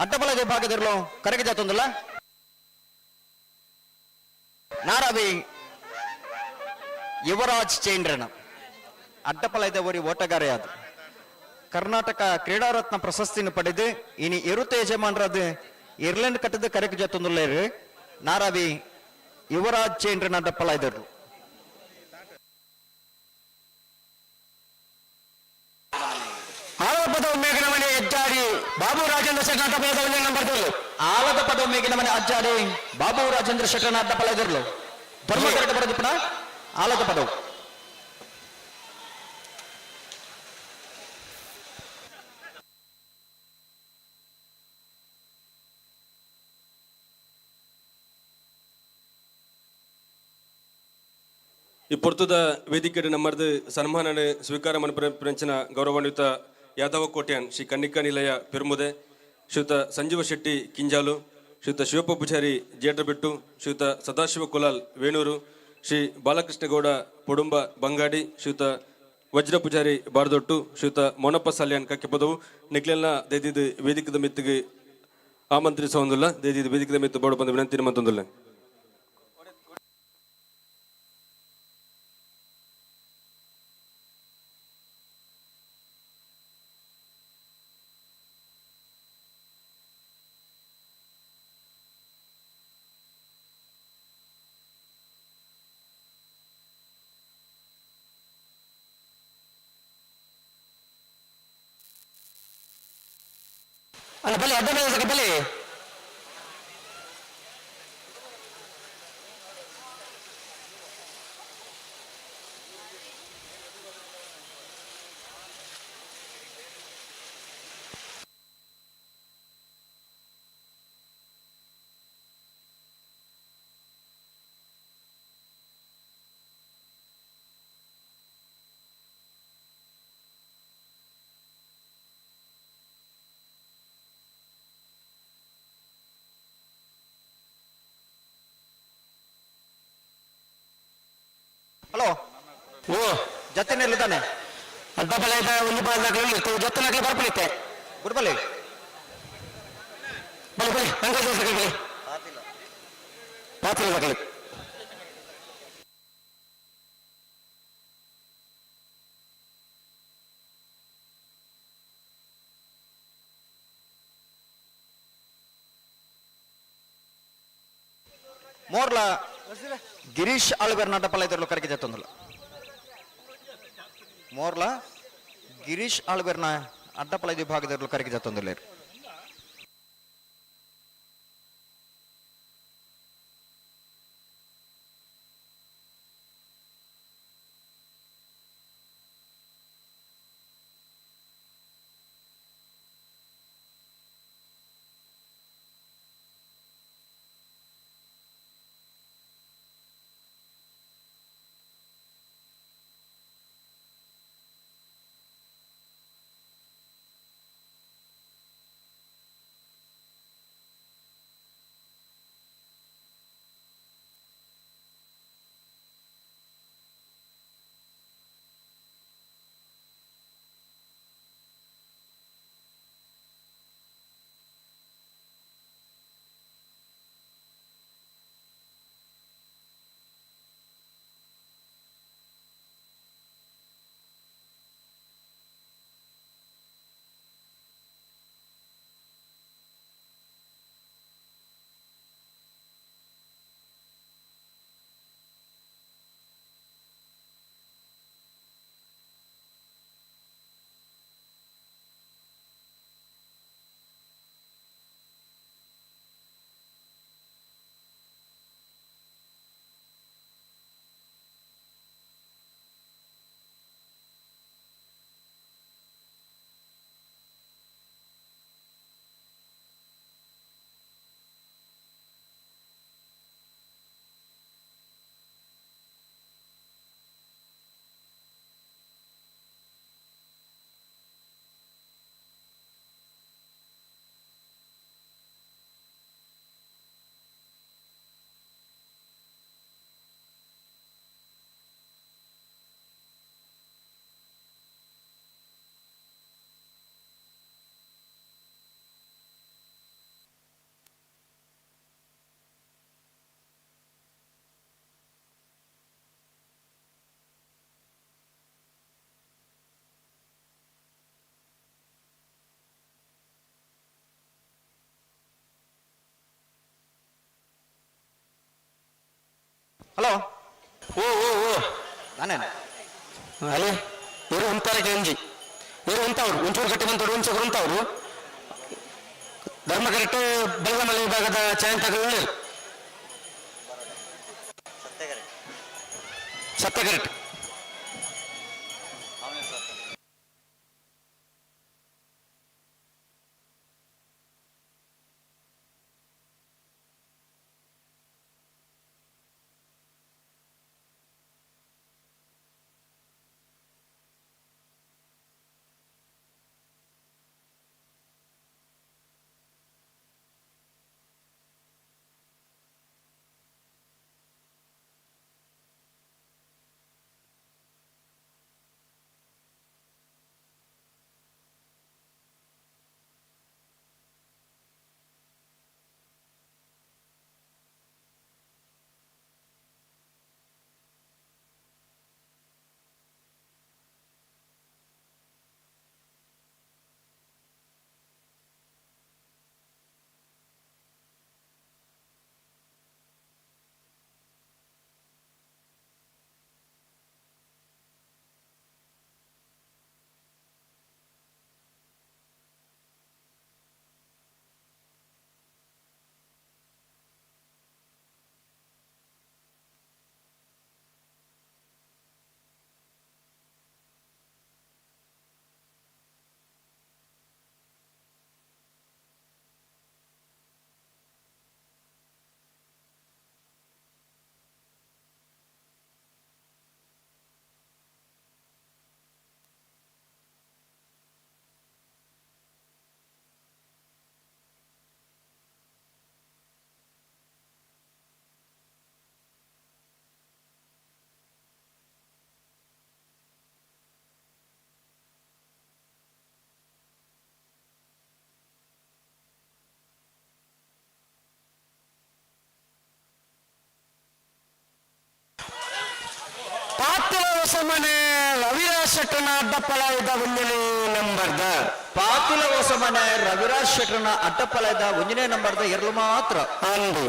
ಅಡ್ಡಬಲ ವಿಭಾಗದಿರಲು ಕರೆಗೆ ಜಾತೊಂದಿಲ್ಲ. ನಾರಾವಿ ಯುವರಾಜ್ ಚೈಂಡ್ರಣ ಅಡ್ಡಪಲದ ಒರಿ ಓಟಗಾರೆಯಾದ ಕರ್ನಾಟಕ ಕ್ರೀಡಾರತ್ನ ಪ್ರಶಸ್ತಿಯನ್ನು ಪಡೆದು ಇನಿ ಇರುತ್ತ ಯಜಮಾನರಾದ ಇರ್ಲೆಂಡ್ ಕಟ್ಟದ ಕರೆಗೆ ಜಾತೊಂದಿಲ್ಲ. ನಾರಾವಿ ಯುವರಾಜ್ ಚೈಂಡ್ರಣ ಅಡ್ಡಪಲ ಇದ್ದರು. ಬಾಬು ರಾಜೇಂದ್ರ ಶೆಟ್ಟ ಆಲದ ಪದ ಮೇಗಿನ ಮನೆ ಅಜ್ಜಾಡಿ ಬಾಬು ರಾಜೇಂದ್ರ ಶೆಟ್ಟನ ಅಡ್ಡ ಫಲ ಇದಿರ್ಲು ಧರ್ಮಕರೆಕ್ಟ್ ಬರೋದಿಪ್ಪನ ಆಲದ ಪದವು ಈ ಪೊರ್ತುದ ವೇದಿಕೆ ನಮ್ಮದು ಸನ್ಮಾನ ಸ್ವೀಕಾರ ಮನಪರಂಚಿನ ಗೌರವಾನ್ವಿತ ಯಾದವ ಕೋಟ್ಯಾನ್ ಶ್ರೀ ಕನ್ನಿಕಾ ನಿಲಯ ಪೆರ್ಮುದೆ ಶ್ರೀಯುತ ಸಂಜೀವ ಶೆಟ್ಟಿ ಕಿಂಜಾಲು ಶ್ರೀಯುತ ಶಿವಪ್ಪ ಪೂಜಾರಿ ಜೇಟರ್ಬೆಟ್ಟು ಶ್ರೀಯುತ ಸದಾಶಿವ ಕುಲಾಲ್ ವೇಣೂರು ಶ್ರೀ ಬಾಲಕೃಷ್ಣಗೌಡ ಪುಡುಂಬ ಬಂಗಾಡಿ ಶ್ರೀಯುತ ವಜ್ರ ಪೂಜಾರಿ ಬಾರ್ದೊಟ್ಟು ಶ್ರೀಯುತ ಮೊನಪ್ಪ ಸಾಲ್ಯಾನ್ ಕಕ್ಕೆ ಪದವು ನಿಕ್ಲೆಲ್ಲ ದೈದಿದ ವೇದಿಕದ ಮಿತ್ತಿಗೆ ಆಮಂತ್ರಿಸುವುದಿಲ್ಲ. ದೈದಿದ ವೇದಿಕದ ಮಿತ್ತು ಬೋಡು ಬಂದ ವಿನಂತಿ ಮತ್ತೊಂದಿಲ್ಲ. ಬಲೆ ಅಡ್ಡ ಬಲೆ ಓ ಜತ್ತಿನ ತಾನೆ ಅಡ್ಡಬಲ ಒಂದು ಬಾಲ್ದಾಗಲಿ ಜತ್ತನಾಗಲಿ ಬರ್ಪಲಿತ್ತೆ ಗುರ್ಬಲಿ ಬಲಿ ಬಲಿ ನಂಗೆ ಪಾತಿರದಾಗಲಿ ಮೋರ್ಲ ಗಿರೀಶ್ ಆಳ್ವೇರ್ ನಾಟಪಲ ಇದರಲ್ಲೂ ಕರೆಗೆ ಜತ್ತೊಂದಲ್ಲ ಮೋರ್ಲ ಗಿರೀಶ್ ಆಳ್ವೇರ್ನ ಅಡ್ಡಪಲ ವಿಭಾಗದಲ್ಲೂ ಕರೆಗೆ ಜತ್ತೊಂದಿಲ್ಲ ಹಲೋ ಓ ಓ ಓ ನಾನೇನು ಅಲೆ ಇವರು ಅಂತಾರೆ ಗಂಜಿ ಇವರು ಅಂತವ್ರು ಒಂಚೂರು ಗಟ್ಟಿ ಬಂತವ್ರು ಒಂಚೂರು ಅಂತವ್ರು ಧರ್ಮಕರೆಕ್ಟ್ ಬೆಳಗಮಲೆ ವಿಭಾಗದ ಚಾಯಂತಗಳು ಸತ್ಯಕರೆಕ್ಟ್ ಹೊಸಮನೆ ರವಿರಾಜ್ ಶೆಟ್ಟನ ಅಡ್ಡಪಲಾಯದ ಒಂದನೇ ನಂಬರ್ದ ಪಾತಿಲ ಹೊಸಮನೆ ರವಿರಾಜ್ ಶೆಟ್ಟರ್ನ ಅಡ್ಡಪಲಾಯದ ಒಂದನೇ ನಂಬರ್ದ ಎರಡು ಮಾತ್ರ ಅಂದು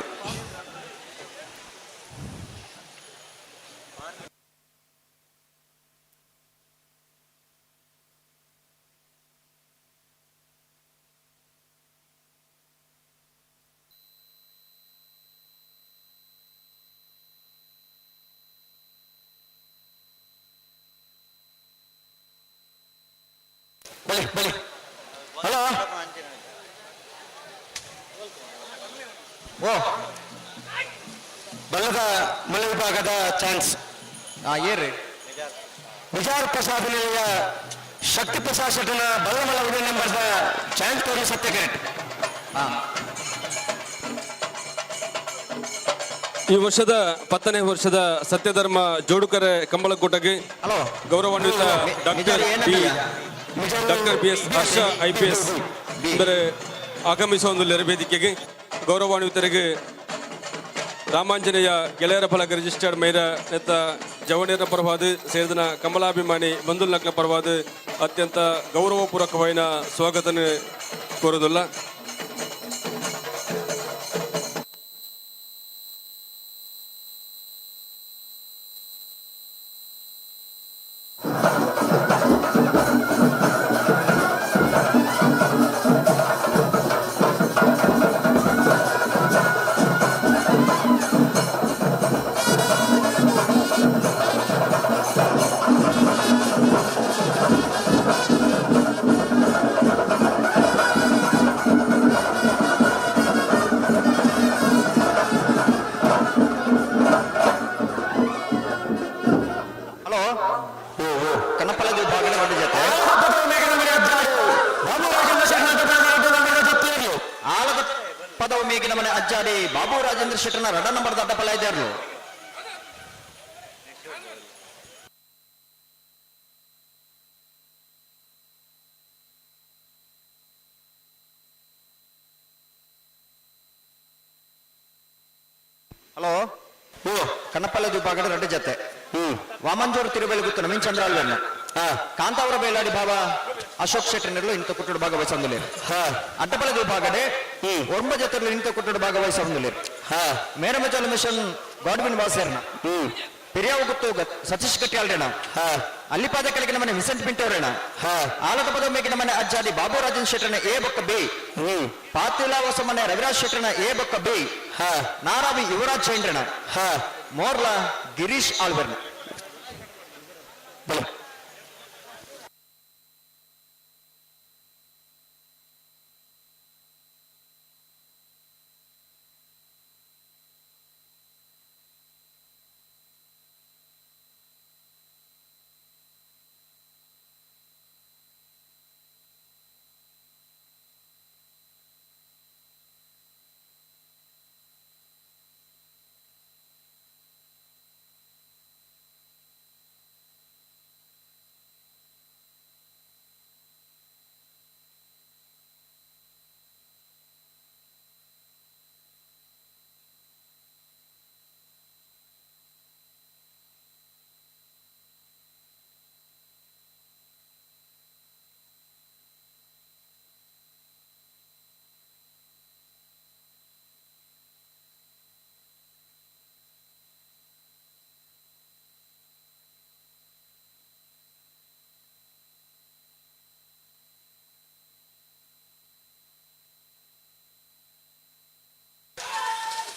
ಬಲಿ ಬಲಿ ಹಲೋ ಓ ಬಲ್ಲದ ಮಲೆ ವಿಭಾಗದ ಚಾನ್ಸ್ ಏರ್ರಿ ವಿಚಾರ ಪ್ರಸಾದ ನಿಲಯ ಶಕ್ತಿ ಪ್ರಸಾದ್ ಶೆಟ್ಟನ ಬಲ್ಲಮಲ ಒಂದನೇ ನಂಬರ್ದ ಚಾನ್ಸ್ ತೋರಿ ಸತ್ಯ ಕರೆಕ್ಟ್ ಈ ವರ್ಷದ 10ನೇ ವರ್ಷದ ಸತ್ಯಧರ್ಮ ಜೋಡುಕರೆ ಕಂಬಳಕೋಟಗೆ ಗೌರವಾನ್ವಿತ ಡಾಕ್ಟರ್ BS ಹರ್ಷ IPS ಅಂದರೆ ಆಗಮಿಸುವ ಒಂದು ವೇದಿಕೆಗೆ ಗೌರವಾನ್ವಿತರಿಗೆ ರಾಮಾಂಜನೇಯ ಗೆಳೆಯರ ಫಲಕ ರಿಜಿಸ್ಟರ್ಡ್ ಮೇರ ನೆತ್ತ ಜವಣಿಯರ ಪರವಾದ ಸೇರಿದ ಕಮಲಾಭಿಮಾನಿ ಬಂಧುಲ್ ನಕ್ಲ ಪರವಾದ ಅತ್ಯಂತ ಗೌರವಪೂರ್ವಕವಾದ ಸ್ವಾಗತನ ಕೋರುವುದಿಲ್ಲ. ಅಜ್ಜಾಡಿ ಬಾಬು ರಾಜೇಂದ್ರ ಶೆಟ್ಟರ್ನ ರಡ ನಂಬರ್ ಅಡ್ಡಪಲ ಇದ್ದಾರು. ಹಲೋ ಕನ್ನಪಲ್ಲ ವಿಭಾಗದ ರಡ್ಡ ಜತೆ ವಾಮಂಜೂರು ತಿರುಬೆಳಗುತ್ತು ನವೀನ್ ಚಂದ್ರ ಅಲ್ವೇನ ಕಾಂತಾವರ ಬೇಲಾಡಿ ಬಾಬಾ ಅಶೋಕ್ ಶೆಟ್ಟರ್ನಲ್ಲೂ ಇಂಥ ಕುಟ್ಟಡ ಭಾಗವಹಿಸಂದಿಲ್ಲ. ಅಡ್ಡಪಲದ ವಿಭಾಗಡೆ ಒರ್ಮ ಜೊತೆಯಲ್ಲಿ ಇಂಥ ಕುಟ್ಟಡ ಭಾಗವಹಿಸಂದಿಲ್ಲ. ಮೇರಮಚಾಲ ಮಿಷನ್ ಗಾಡ್ವಿನ್ ವಾಸೇರ್ನ ಪೆರಿಯಾವ ಗುತ್ತು ಸತೀಶ್ ಕಟ್ಯಾಳ್ರೇಣ ಅಲ್ಲಿಪಾದ ಕೆಳಗಿನ ಮನೆ ವಿಸೆಂಟ್ ಪಿಂಟೋರೇಣ ಆಲದ ಪದ ಮೇಗಿನ ಮನೆ ಅಜ್ಜಾದಿ ಬಾಬು ರಾಜೇಂದ್ರ ಶೆಟ್ಟರ್ನ ಎ ಬೊಕ್ಕ ಬಿ ಪಾತಿಲ ಹೊಸ ಮನೆ ರವಿರಾಜ್ ಶೆಟ್ಟರ್ನ ಎ ಬೊಕ್ಕ ಬಿ ನಾರಾವಿ ಯುವರಾಜ್ ಚೈಂದ್ರಣ ಮೋರ್ಲ ಗಿರೀಶ್ ಆಳ್ವರ್ನ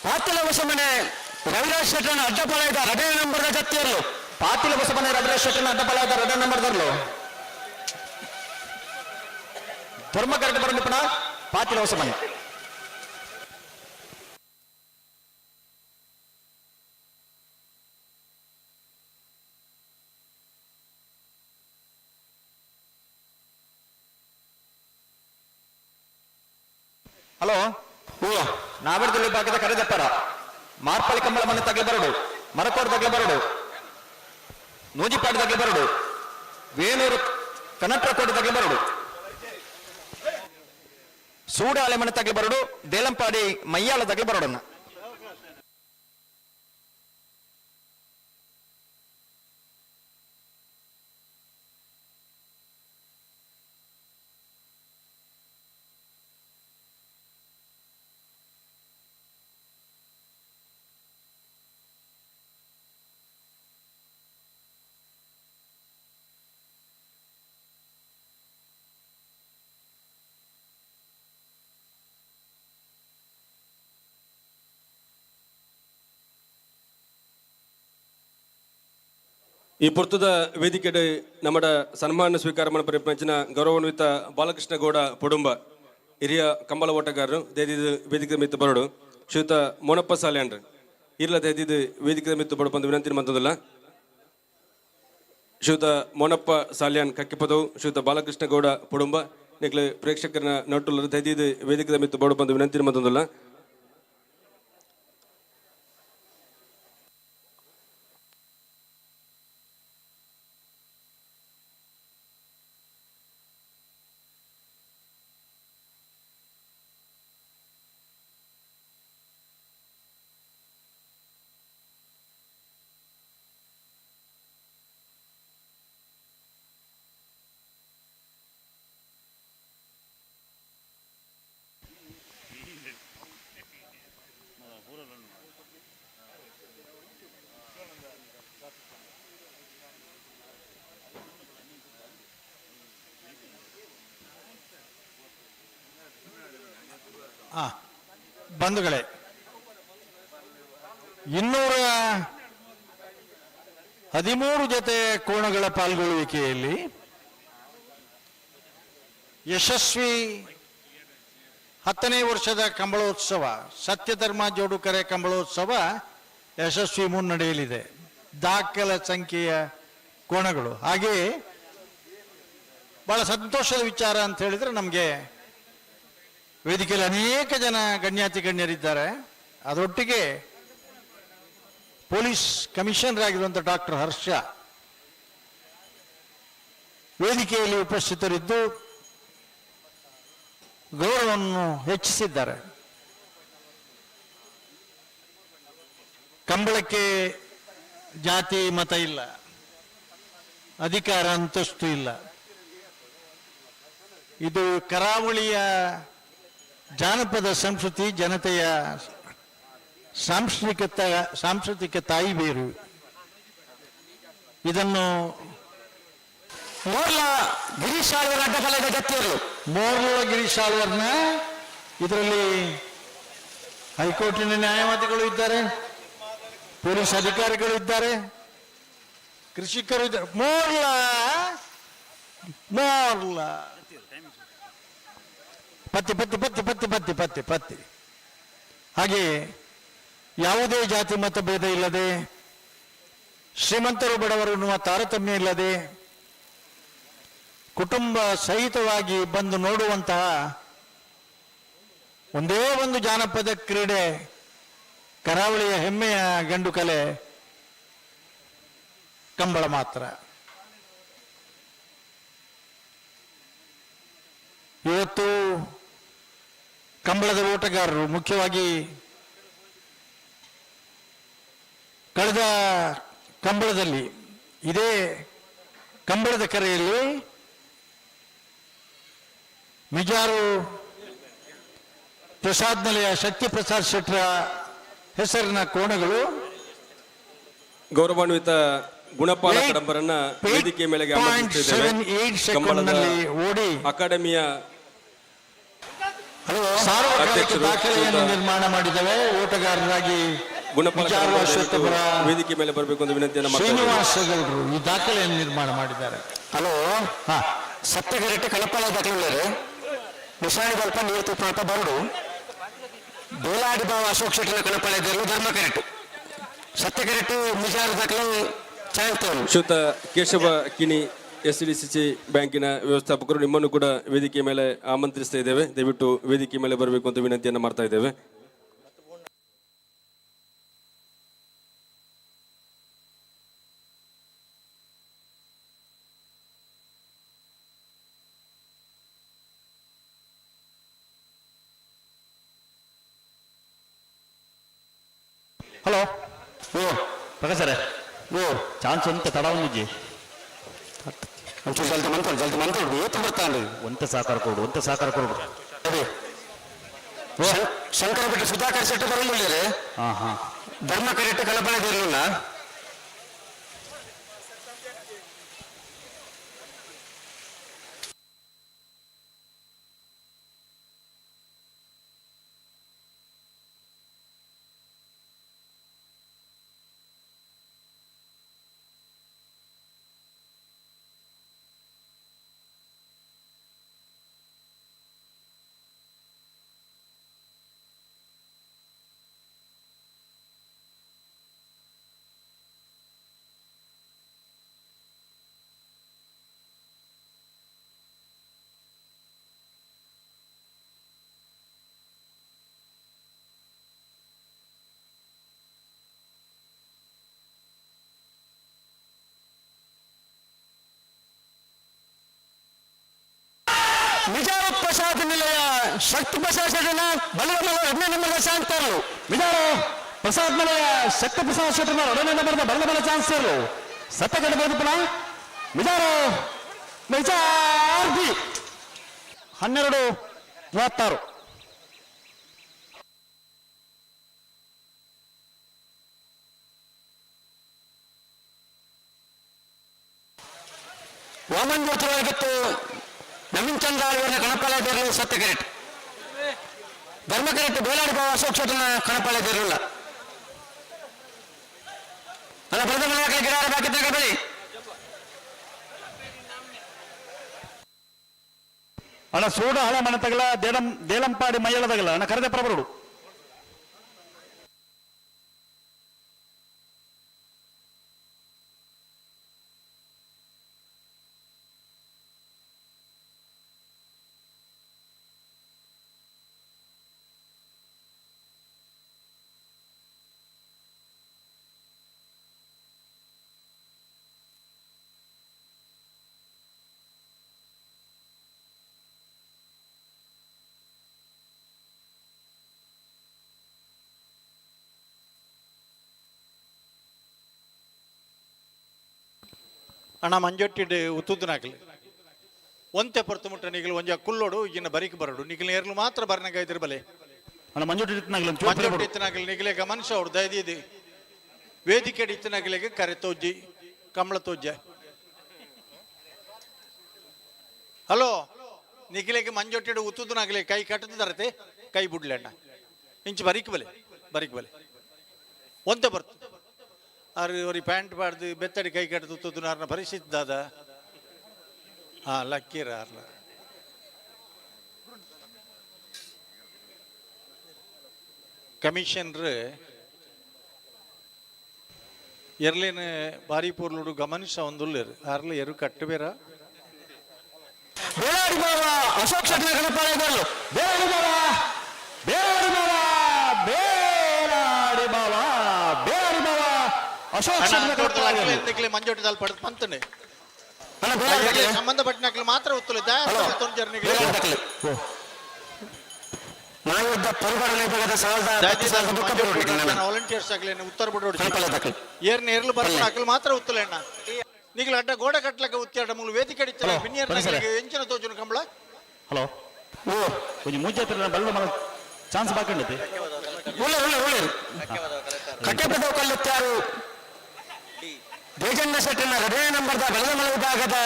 ಪಾತಿಲ ಹೊಸಮನೆ ರವಿರಾಜ್ ಶೆಟ್ಟರ್ನ ಅಡ್ಡಪಲಾಯದ ರಡೇ ನಂಬರ್ದ ಜತ್ತಿಯರು ಪಾತಿಲ ಹೊಸಮನೆ ರವಿರಾಜ್ ಶೆಟ್ಟರ್ನ ಅಡ್ಡಪಲಾಯದ ರಡ ನಂಬರ್ದರ್ಲು ಧರ್ಮ ಕರೆಕ್ಟ್ ಬರಂದಿಪ್ಪಣ ಪಾತಿಲ ಹೊಸಮನೆ ಹಲೋ ನಾವಿಡ್ದಲ್ಲಿ ಭಾಗದ ಕರೆದಪ್ಪರ ಮಾರ್ಪಳಿ ಕಂಬಳ ಮನೆ ತಗಲೆ ಬರಡು ಮರಕೋಡ್ ತಗಲೆ ಬರಡು ನೂಜಿಪಾಡಿ ತಗಲೆ ಬರಡು ವೇಣೂರು ಕನಟ್ರಕೋಟೆ ತಗಲೆ ಬರಡು ಸೂಡಾಳೆ ಮನೆ ತಗಲೆ ಬರಡು ದೇಲಂಪಾಡಿ ಮಯ್ಯಾಳ ತಗಲೆ ಬರಡನ್ನ ಈ ಪುರ್ತದ ವೇದಿಕೆಡೆ ನಮ್ಮ ಸನ್ಮಾನ ಸ್ವೀಕಾರ ಮಾಡಿ ಪರಿಪಂಚಿನ ಗೌರವಾನ್ವಿತ ಬಾಲಕೃಷ್ಣ ಗೌಡ ಪುಡುಂಬ ಹಿರಿಯ ಕಂಬಳ ಓಟಗಾರರು ದೇದಿದು ವೇದಿಕೆ ಮಿತ್ತು ಬರಡು ಶ್ರೀಯುತ ಮೋನಪ್ಪ ಸಾಲ್ಯಾಂಡ್ರು ಇರ್ಲ ದೇದಿದು ವೇದಿಕೆ ಮಿತ್ತು ಬಡು ಬಂದು ವಿನಂತಿ ಮಂತದಲ್ಲ ಶ್ರೀಯುತ ಮೋನಪ್ಪ ಸಾಲ್ಯಾನ್ ಕಕ್ಕಿಪದವು ಶ್ರೀಯುತ ಬಾಲಕೃಷ್ಣ ಗೌಡ ಪುಡುಂಬ ನೆಕ್ಲೆ ಪ್ರೇಕ್ಷಕರನ್ನ ನೋಟುಲ್ಲರು ದೇದಿದು ವೇದಿಕೆ ಮಿತ್ತು ಬಡು ಬಂದು ವಿನಂತಿ ಮಂತದಲ್ಲ ಬಂಧುಗಳೇ, 213 ಜೊತೆ ಕೋಣಗಳ ಪಾಲ್ಗೊಳ್ಳುವಿಕೆಯಲ್ಲಿ ಯಶಸ್ವಿ 10ನೇ ವರ್ಷದ ಕಂಬಳೋತ್ಸವ ಸತ್ಯಧರ್ಮ ಜೋಡುಕರೆ ಕಂಬಳೋತ್ಸವ ಯಶಸ್ವಿ ಮುನ್ನಡೆಯಲಿದೆ. ದಾಖಲ ಸಂಖ್ಯೆಯ ಕೋಣಗಳು. ಹಾಗೆಯೇ ಬಹಳ ಸಂತೋಷದ ವಿಚಾರ ಅಂತ ಹೇಳಿದ್ರೆ, ನಮಗೆ ವೇದಿಕೆಯಲ್ಲಿ ಅನೇಕ ಜನ ಗಣ್ಯಾತಿ ಗಣ್ಯರಿದ್ದಾರೆ. ಅದರೊಟ್ಟಿಗೆ ಪೊಲೀಸ್ ಕಮಿಷನರ್ ಆಗಿರುವಂಥ ಡಾಕ್ಟರ್ ಹರ್ಷ ವೇದಿಕೆಯಲ್ಲಿ ಉಪಸ್ಥಿತರಿದ್ದು ಗೌರವವನ್ನು ಹೆಚ್ಚಿಸಿದ್ದಾರೆ. ಕಂಬಳಕ್ಕೆ ಜಾತಿ ಮತ ಇಲ್ಲ, ಅಧಿಕಾರ ಅಂತಸ್ತು ಇಲ್ಲ. ಇದು ಕರಾವಳಿಯ ಜಾನಪದ ಸಂಸ್ಕೃತಿ, ಜನತೆಯ ಸಾಂಸ್ಕೃತಿಕ ತಾಯಿ ಬೇರು. ಇದನ್ನು ಮೋರ್ಲ ಗಿರೀಶ್ ಆಳ್ವರ್ ಅಡ್ಡಕಲೆದ ಗತ್ತಿಯರು, ಮೋರ್ಲ ಗಿರೀಶ್ ಆಳ್ವರ್ನ ಇದರಲ್ಲಿ ಹೈಕೋರ್ಟಿನ ನ್ಯಾಯವಾದಿಗಳು ಇದ್ದಾರೆ, ಪೊಲೀಸ್ ಅಧಿಕಾರಿಗಳು ಇದ್ದಾರೆ, ಕೃಷಿಕರು ಇದ್ದಾರೆ. ಮೋರ್ಲ ಪತ್ತಿ ಪತ್ತಿ ಪತ್ತಿ ಪತ್ತಿ ಪತ್ತಿ ಪತ್ತಿ ಪತ್ತಿ ಹಾಗೆ ಯಾವುದೇ ಜಾತಿ ಮತ ಭೇದ ಇಲ್ಲದೆ, ಶ್ರೀಮಂತರು ಬಡವರು ಎನ್ನುವ ತಾರತಮ್ಯ ಇಲ್ಲದೆ ಕುಟುಂಬ ಸಹಿತವಾಗಿ ಬಂದು ನೋಡುವಂತಹ ಒಂದೇ ಒಂದು ಜಾನಪದ ಕ್ರೀಡೆ, ಕರಾವಳಿಯ ಹೆಮ್ಮೆಯ ಗಂಡು ಕಲೆ ಕಂಬಳ ಮಾತ್ರ. ಇವತ್ತು ಕಂಬಳದ ಓಟಗಾರರು, ಮುಖ್ಯವಾಗಿ ಕಳೆದ ಕಂಬಳದಲ್ಲಿ, ಇದೇ ಕಂಬಳದ ಕರೆಯಲ್ಲಿ ಮಿಜಾರು ಪ್ರಸಾದ್ ನಿಲಯ ಶಕ್ತಿ ಪ್ರಸಾದ್ ಶೆಟ್ಟರ ಹೆಸರಿನ ಕೋಣಗಳು ಗೌರವಾನ್ವಿತ ಗುಣಪಾಲ ಕಡಂಬರನ್ನ ವೇದಿಕೆ ಮೇಲೆಗೆ ಓಡಿ ಅಕಾಡೆಮಿಯ ಸಾರ್ವಕಾಲಿಕ ದಾಖಲೆಯನ್ನು ನಿರ್ಮಾಣ ಮಾಡಿದ್ದೇವೆ. ಓಟಗಾರರಾಗಿ ವೇದಿಕೆ ಮೇಲೆ ಬರಬೇಕು ಅಂತ ವಿನಂತಿಯನ್ನು ಶ್ರೀನಿವಾಸ ಗೌಡರು ಈ ದಾಖಲೆಯನ್ನು ನಿರ್ಮಾಣ ಮಾಡಿದ್ದಾರೆ. ಹಲೋ, ಸತ್ಯಗರೆಟ್ಟೆ ಕಳಪಾಲ ದಾಖಲೆ ನಿಶಾಣಿ ಬಲ್ಪ ನೀರು ತುಪ್ಪ ಬರಡು ಬೇಲಾಡಿ ಬಾವ ಅಶೋಕ್ ಶೆಟ್ಟಿನ ಕಳಪಾಳ್ಯದಲ್ಲಿ ಧರ್ಮ ಕರೆಟ್ಟು ಸತ್ಯಗರೆಟ್ಟು ನಿಜಾರ ದಾಖಲೆ ಚಾಯ್ತವರು. ಶ್ರೀಯುತ ಕೇಶವ ಕಿಣಿ SDCC ಬ್ಯಾಂಕಿನ ವ್ಯವಸ್ಥಾಪಕರು ನಿಮ್ಮನ್ನು ಕೂಡ ವೇದಿಕೆ ಮೇಲೆ ಆಮಂತ್ರಿಸ್ತಾ ಇದ್ದೇವೆ. ದಯವಿಟ್ಟು ವೇದಿಕೆ ಮೇಲೆ ಬರಬೇಕು ಅಂತ ವಿನಂತಿಯನ್ನು ಮಾಡ್ತಾ ಇದ್ದೇವೆ. ಹಲೋ, ಪ್ರಕಾಶ್ ಚಾನ್ಸ್ ಅಂತ ತಡ ಒಂದಿಜ್ಜಿ ಜಲ್ದಿ ಮಂತ್ರಿ ಏತು ಬರ್ತಾನೆ ಒಂತ ಸಾಕಾರ ಕೊಡು ಅದೇ ಶಂಕರ ಬಿಟ್ಟು ಸುಧಾಕರ್ ಶೆಟ್ಟಿ ಬರಲಿಲ್ಲ. ಧರ್ಮ ಕರೆಟ್ಟು ಕಳಪಾಳ್ಯದಿರಲಿಲ್ಲ. ಮಿಜಾರ ಪ್ರಸಾದ ನಿಲಯ ಶಕ್ತಿ ಪ್ರಸಾದ ಬಲಗಮಲ 2 ಚಾನ್ಸಲರ್ ಮಿಜಾರ ಪ್ರಸಾದ್ ನಿಲಯ ಶಕ್ತಿ ಪ್ರಸಾದ್ ಶೆಟ್ಟರ್ನ ಒಡನೆ ಬರೆದ ಬಲಗಮಲ ಚಾನ್ಸಲರ್ ಸತ್ಯಗಡ ಬೋಧಪುರ ಮಿಜಾರ ಮೆಜಾರ್ಜಿ 12:36. ವಾಮನ್ ಜ್ಯೋತಿವಾಗಿತ್ತು ನವೀನ್ ಚಂದ್ರ ಅವರ ಕಣಪಾಳ್ಯದಲ್ಲಿ ಸತ್ಯ ಕೆರೆಟ್ ಧರ್ಮ ಕೆರೆಟ್ ಬೇಲಾಡಿ ಬಾವ ಅಶೋಕ್ ಶೆಟ್ಟರ್ನ ಕಣಪಾಳ್ಯದಿರಲಿಲ್ಲ ಅಲ್ಲ ಬರೆದ ಮನೆಯ ಗಿಡಾರ ಬಾಕಿದ್ದಾಗ ಬಳಿ ಅಣ್ಣ ಸೂಡ ಹಳೆ ಮನೆ ತಗಲ ದೇಲಂಪಾಡಿ ಮೈಯಳ ತಗಲ ಅಣ್ಣ ಕರೆದ ಪ್ರಬರುಡು ಅಣ್ಣ ಮಂಜೊಟ್ಟಿಡ್ ಉತ್ತುದ್ದು ನಾಕಲಿ ಒಂತೆ ಪೊರ್ತು ಮುಟ್ಟ ನಿಗಲು ಒಂಜ ಕುಲ್ಲೋಡು ಈಗಿನ ಬರಿಕ್ ಬರಡು ನಿಗಲ್ ಏರ್ಲು ಮಾತ್ರ ಬರ್ನಗಾಯ್ತಿರ್ ಬಲೆ ಅಣ್ಣ ಮಂಜೊಟ್ಟಿ ಮಂಜೊಟ್ಟಿ ಇತ್ತನಾಗಲಿ ನಿಗಲೇಗ ಮನುಷ್ಯ ಅವ್ರು ದಯದಿದೆ ವೇದಿಕೆ ಇತ್ತನಾಗಲಿಗೆ ಕರೆ ತೋಜ್ಜಿ ಕಮಲ ತೋಜ್ಜ ಹಲೋ ನಿಖಿಲೆಗೆ ಮಂಜೊಟ್ಟಿಡು ಉತ್ತುದ್ದು ನಾಗಲಿ ಕೈ ಕಟ್ಟದು ತರತೆ ಕೈ ಬಿಡ್ಲಿ ಅಣ್ಣ ಇಂಚು ಬರಿಕ್ ಬಲೆ ಒಂತೆ ಬರ್ತು ಅವ್ರಿ ಪ್ಯಾಂಟ್ ಬಾಡ್ದು ಬೆತ್ತಡಿ ಕೈ ಕಟ್ಟದು ಉತ್ತುದ್ದು ನಾರನ್ನ ಪರಿಸ್ಥಿತಿ ದಾದ ಹಾ ಲಕ್ಕೀರ ಅರ್ಲ ಕಮಿಷನರ್ ಎರ್ಲಿನ ಬಾರಿ ಪೂರ್ಲುಡು ಗಮನಿಸ ಒಂದುಲ್ಲೇರು ಅರ್ಲ ಎರು ಕಟ್ಟಬೇರ ಬೇಲಾಡಿ ಬಾವ ಅಶೋಕ್ ಶೆಟ್ಟರ್ನ ಕಣಪಾಳ್ಯದಲ್ಲೂ ಬೇಲಾಡಿ ಬಾವ ಬೇಲಾಡಿ ಬಾವ ಬೇಲಾಡಿ ಬಾವ ಬೇಲಾಡಿ ಬಾವ ಅಶೋಕ್ ಶೆಟ್ಟರ್ನ ಮಂಜೋಟದಲ್ಲಿ ಪಡೆದು ಪಂತನೆ ಸಂಬಂಧಪಟ್ಟ ಮಾತ್ರ ಉತ್ತಲ ವಾಲಂಟಿಯರ್ಸ್ ಆಗ್ಲಿ ಉತ್ತರ ಬಿಡೋಡು ಏರ್ನ ಎರ್ಲು ಬರ್ಕೊಂಡು ಮಾತ್ರ ಉತ್ತಲ ಅಣ್ಣ ನಿಗಲ ಅಡ್ಡ ಗೋಡೆ ಕಟ್ಲಕ್ಕೆ ಉತ್ತಾಡ ಮೂಲ ವೇದಿಕೆ ಕಡಿತಾರೆ ಬಿನ್ನಿಯರ್ ಎಂಚಿನ ತೋಜುನ ಕಂಬಳ ಹಲೋ ಕೊಂಚ ಮೂಜೆ ಬಲ್ಲ ಮಲ ಚಾನ್ಸ್ ಬಾಕಂಡೈತೆ ಕಟ್ಟೆಪದ ಕಲ್ಲುತ್ತಾರು ದೇಜಣ್ಣ ಶೆಟ್ಟರ್ನ ಹೃದಯ ನಂಬರ್ದ ಬೆಳಗಮಲ ವಿಭಾಗದ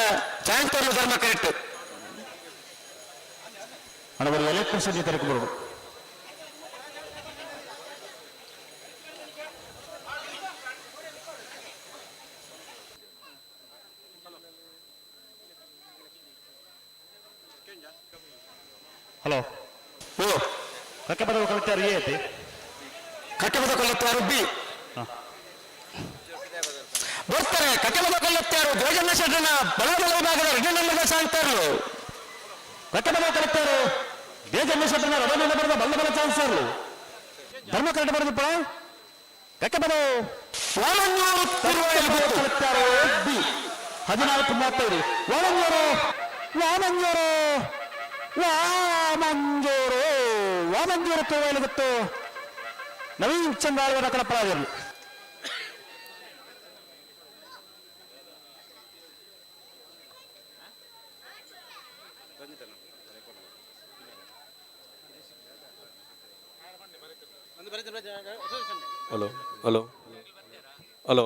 ಚಾನ್ಸಲರ್ ಧರ್ಮ ಕರೆಕ್ಟ್ ಅವರು ಎಲೆಕ್ಟ್ರಿಸಿಟಿ ತರಕು ಬರೋದು ಹಲೋ ಓ ಕಟ್ಟೆಪದ ಕಲಿತಾರು ಏತಿ ಕಟ್ಟೆಪದ ಕಲ್ಲುತ್ತಾರು ಬಿ ಬರ್ತಾರೆ ಕಟ್ಟೆಪದ ಕಲ್ಲುತ್ತಾರು ದೇಜಣ್ಣ ಶೆಟ್ಟರ್ನ ಬೆಳಗಮಲ ವಿಭಾಗದ ಹೃದಯ ನಂಬರ್ದ ಚಾನ್ಸಲರ್ ಕಟ್ಟೆಪದ ಕಲಿತಾರು ದೇಜಣ್ಣ ಶೆಟ್ಟರ್ನ ಹೃದಯ ನಂಬರ್ದ ಬಲ್ಲಬಲ ಚಾನ್ಸಲರ್ ಧರ್ಮ ಕರೆಕ್ಟ್ ಬರೆದಪ್ಪ ಕಟ್ಟೆಪದ ವಾಮಂಜೂರು ಕಲಿತಾರು ಬಿ 14:35 ವಾಮಂಜೂರು ವಾಮಂಜೂರು ವಾಮಂಜೂರು ವಾಮಂಜೂರು ತೋವಲಿಗುತ್ತು ನವೀನ್ ಚಂದ್ರಾಳವರ ಕಳಪರಾಜರು ಹಲೋ ಹಲೋ ಹಲೋ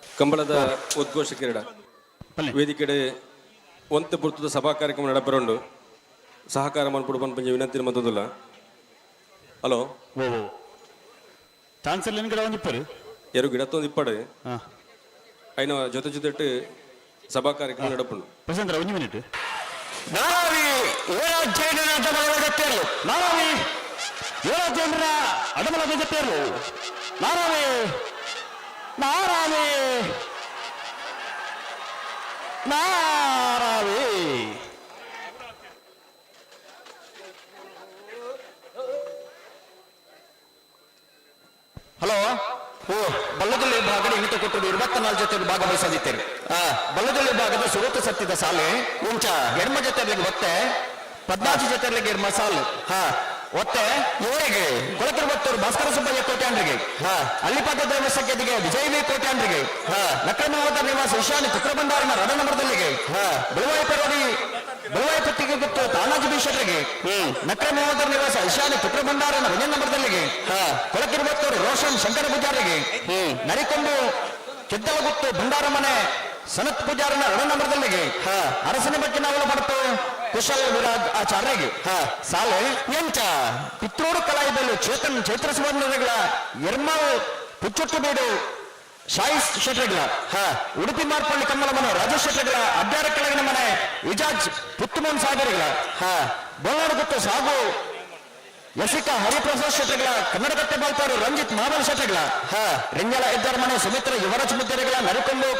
ಕಂಬಳದ ಉದ್ಘೋಷ ಕಿರೀಡ ವೇದಿಕೆಡೆ ಒಂತೆ ಪುರ್ತದ ಸಭಾ ಕಾರ್ಯಕ್ರಮ ನಡಪೆರೊಂಡು ಸಹಕಾರ ಮನ್ಪುಡು ಪಂಪಂಜ ವಿನಂತಿ ಮತ್ತೊಂದುಲ್ಲ ಹಲೋ ಓ ಚಾನ್ಸಲ್ ಏನು ಗಿಡ ಒಂದಿಪ್ಪರು ಎರಡು ಗಿಡ ತೊಂದು ಇಪ್ಪಡೆ ಐನ ಜೊತೆ ಸಭಾ ಕಾರ್ಯಕ್ರಮ ನಡಪುಂಡು ಪ್ರಶಾಂತರ ಒಂದು ಮಿನಿಟ್ ನಾರಾವಿ ಏಳಾಜೇಂದ್ರ ಅಡಮಲ ಜೊತೆಯರು ನಾರಾವಿ ಏಳಾಜೇಂದ್ರ ಅಡಮಲ ಜೊತೆಯರು ನಾರಾವಿ ನಾರಾವಿ ನಾರಾವಿ ಹಲೋ ಓ ಬಲ್ಲದಲ್ಲಿ ವಿಭಾಗದ ಇನಿತ ಕೊಟ್ಟರು 24 ಜೊತೆ ಭಾಗವಹಿಸದಿದ್ದೇವೆ ಬಲ್ಲದೊಳ್ಳಿ ಭಾಗದ ಸುರತ ಸತ್ತಿದ ಸಾಲೆ ಇಂಚ ಎಡ್ಮ ಜೊತೆಗಳಿಗೆ ಒತ್ತೆ 14 ಜೊತೆಗಳಿಗೆ ಎಡ್ಮ ಸಾಲು ಒತ್ತೆ ಇವರಿಗೆ ಕೊಳಕಿರು ಬತ್ತೂರು ಭಾಸ್ಕರ ಸುಬ್ಬಯ್ಯ ಕೋಟ್ಯಾಂಡ್ರಿಗೆ ಅಲ್ಲಿಪಾದ ದೇವಸ್ಥಾನಕ್ಕೆ ವಿಜಯವಿ ಕೋಟ್ಯಾಂಡ್ರಿಗೆ ನಕ್ರಮಾವತ ನಿವಾಸ ವಿಶಾಲಿ ತುಕ್ರಬಂಡಾರನ ರಡ ನಂಬರ್ದಲ್ಲಿಗೆ ಬೆಳವಾಯಿ ಪತ್ತಿಗೆ ಗೊತ್ತು ತಾನಾಜಿ ಬೀಶರ್ರಿಗೆ ನಕ್ರಮಾವತ ನಿವಾಸ ವಿಶಾಲಿ ತುಕ್ರಬಂಡಾರನ ರಜ ನಂಬರ್ದಲ್ಲಿಗೆ ಕೊಳಕಿರು ಬತ್ತೂರು ರೋಷನ್ ಶಂಕರ ಪೂಜಾರಿಗೆ ನರಿಕೊಂಡು ಕೆದ್ದಲಗುತ್ತು ಭಂಡಾರ ಮನೆ ಸನತ್ ಪೂಜಾರನ ರಡ ನಂಬರ್ದಲ್ಲಿಗೆ ಅರಸನ ಬಗ್ಗೆ ನಾವು ಬಡ್ತು ಕುಶಲ್ ವಿರಾಜ್ ಆಚಾರ್ಯಗೆ ಸಾಲೆ ಎಂಚ ಪಿತ್ರೋಡು ಕಲಾಯಿದಲು ಚೇತನ್ ಚೈತ್ರ ಸುವರ್ಣಗಳ ಎರ್ಮಾವು ಪುಚ್ಚೊಟ್ಟು ಬೀಡು ಶಾಯಿಸ್ ಶೆಟ್ರಿಗಳ ಉಡುಪಿ ಮಾರ್ಪಳ್ಳಿ ಕಮ್ಮಲ ಮನೆ ರಾಜೇಶ್ ಶೆಟ್ರಿಗಳ ಅಡ್ಡಾರ ಕೆಳಗಿನ ಮನೆ ಇಜಾಜ್ ಪುತ್ತುಮೋನ್ ಸಾಗರಿಗಳ ಬೊಳ್ಳಾಡು ಗುತ್ತು ಸಾಗು ಯಶಿಕಾ ಹರಿಪ್ರಸಾದ್ ಶೆಟ್ರಿಗಳ ಕನ್ನಡ ಕಟ್ಟೆ ಬಾಲ್ತಾರು ರಂಜಿತ್ ಮಾವಲ್ ಶೆಟ್ರಿಗಳ ರಿಂಜಲ ಇದ್ದಾರ ಮನೆ ಸುಮಿತ್ರ ಯುವರಾಜ್ ಮುದ್ದರಿಗಳ ನರಿಕೊಂಡು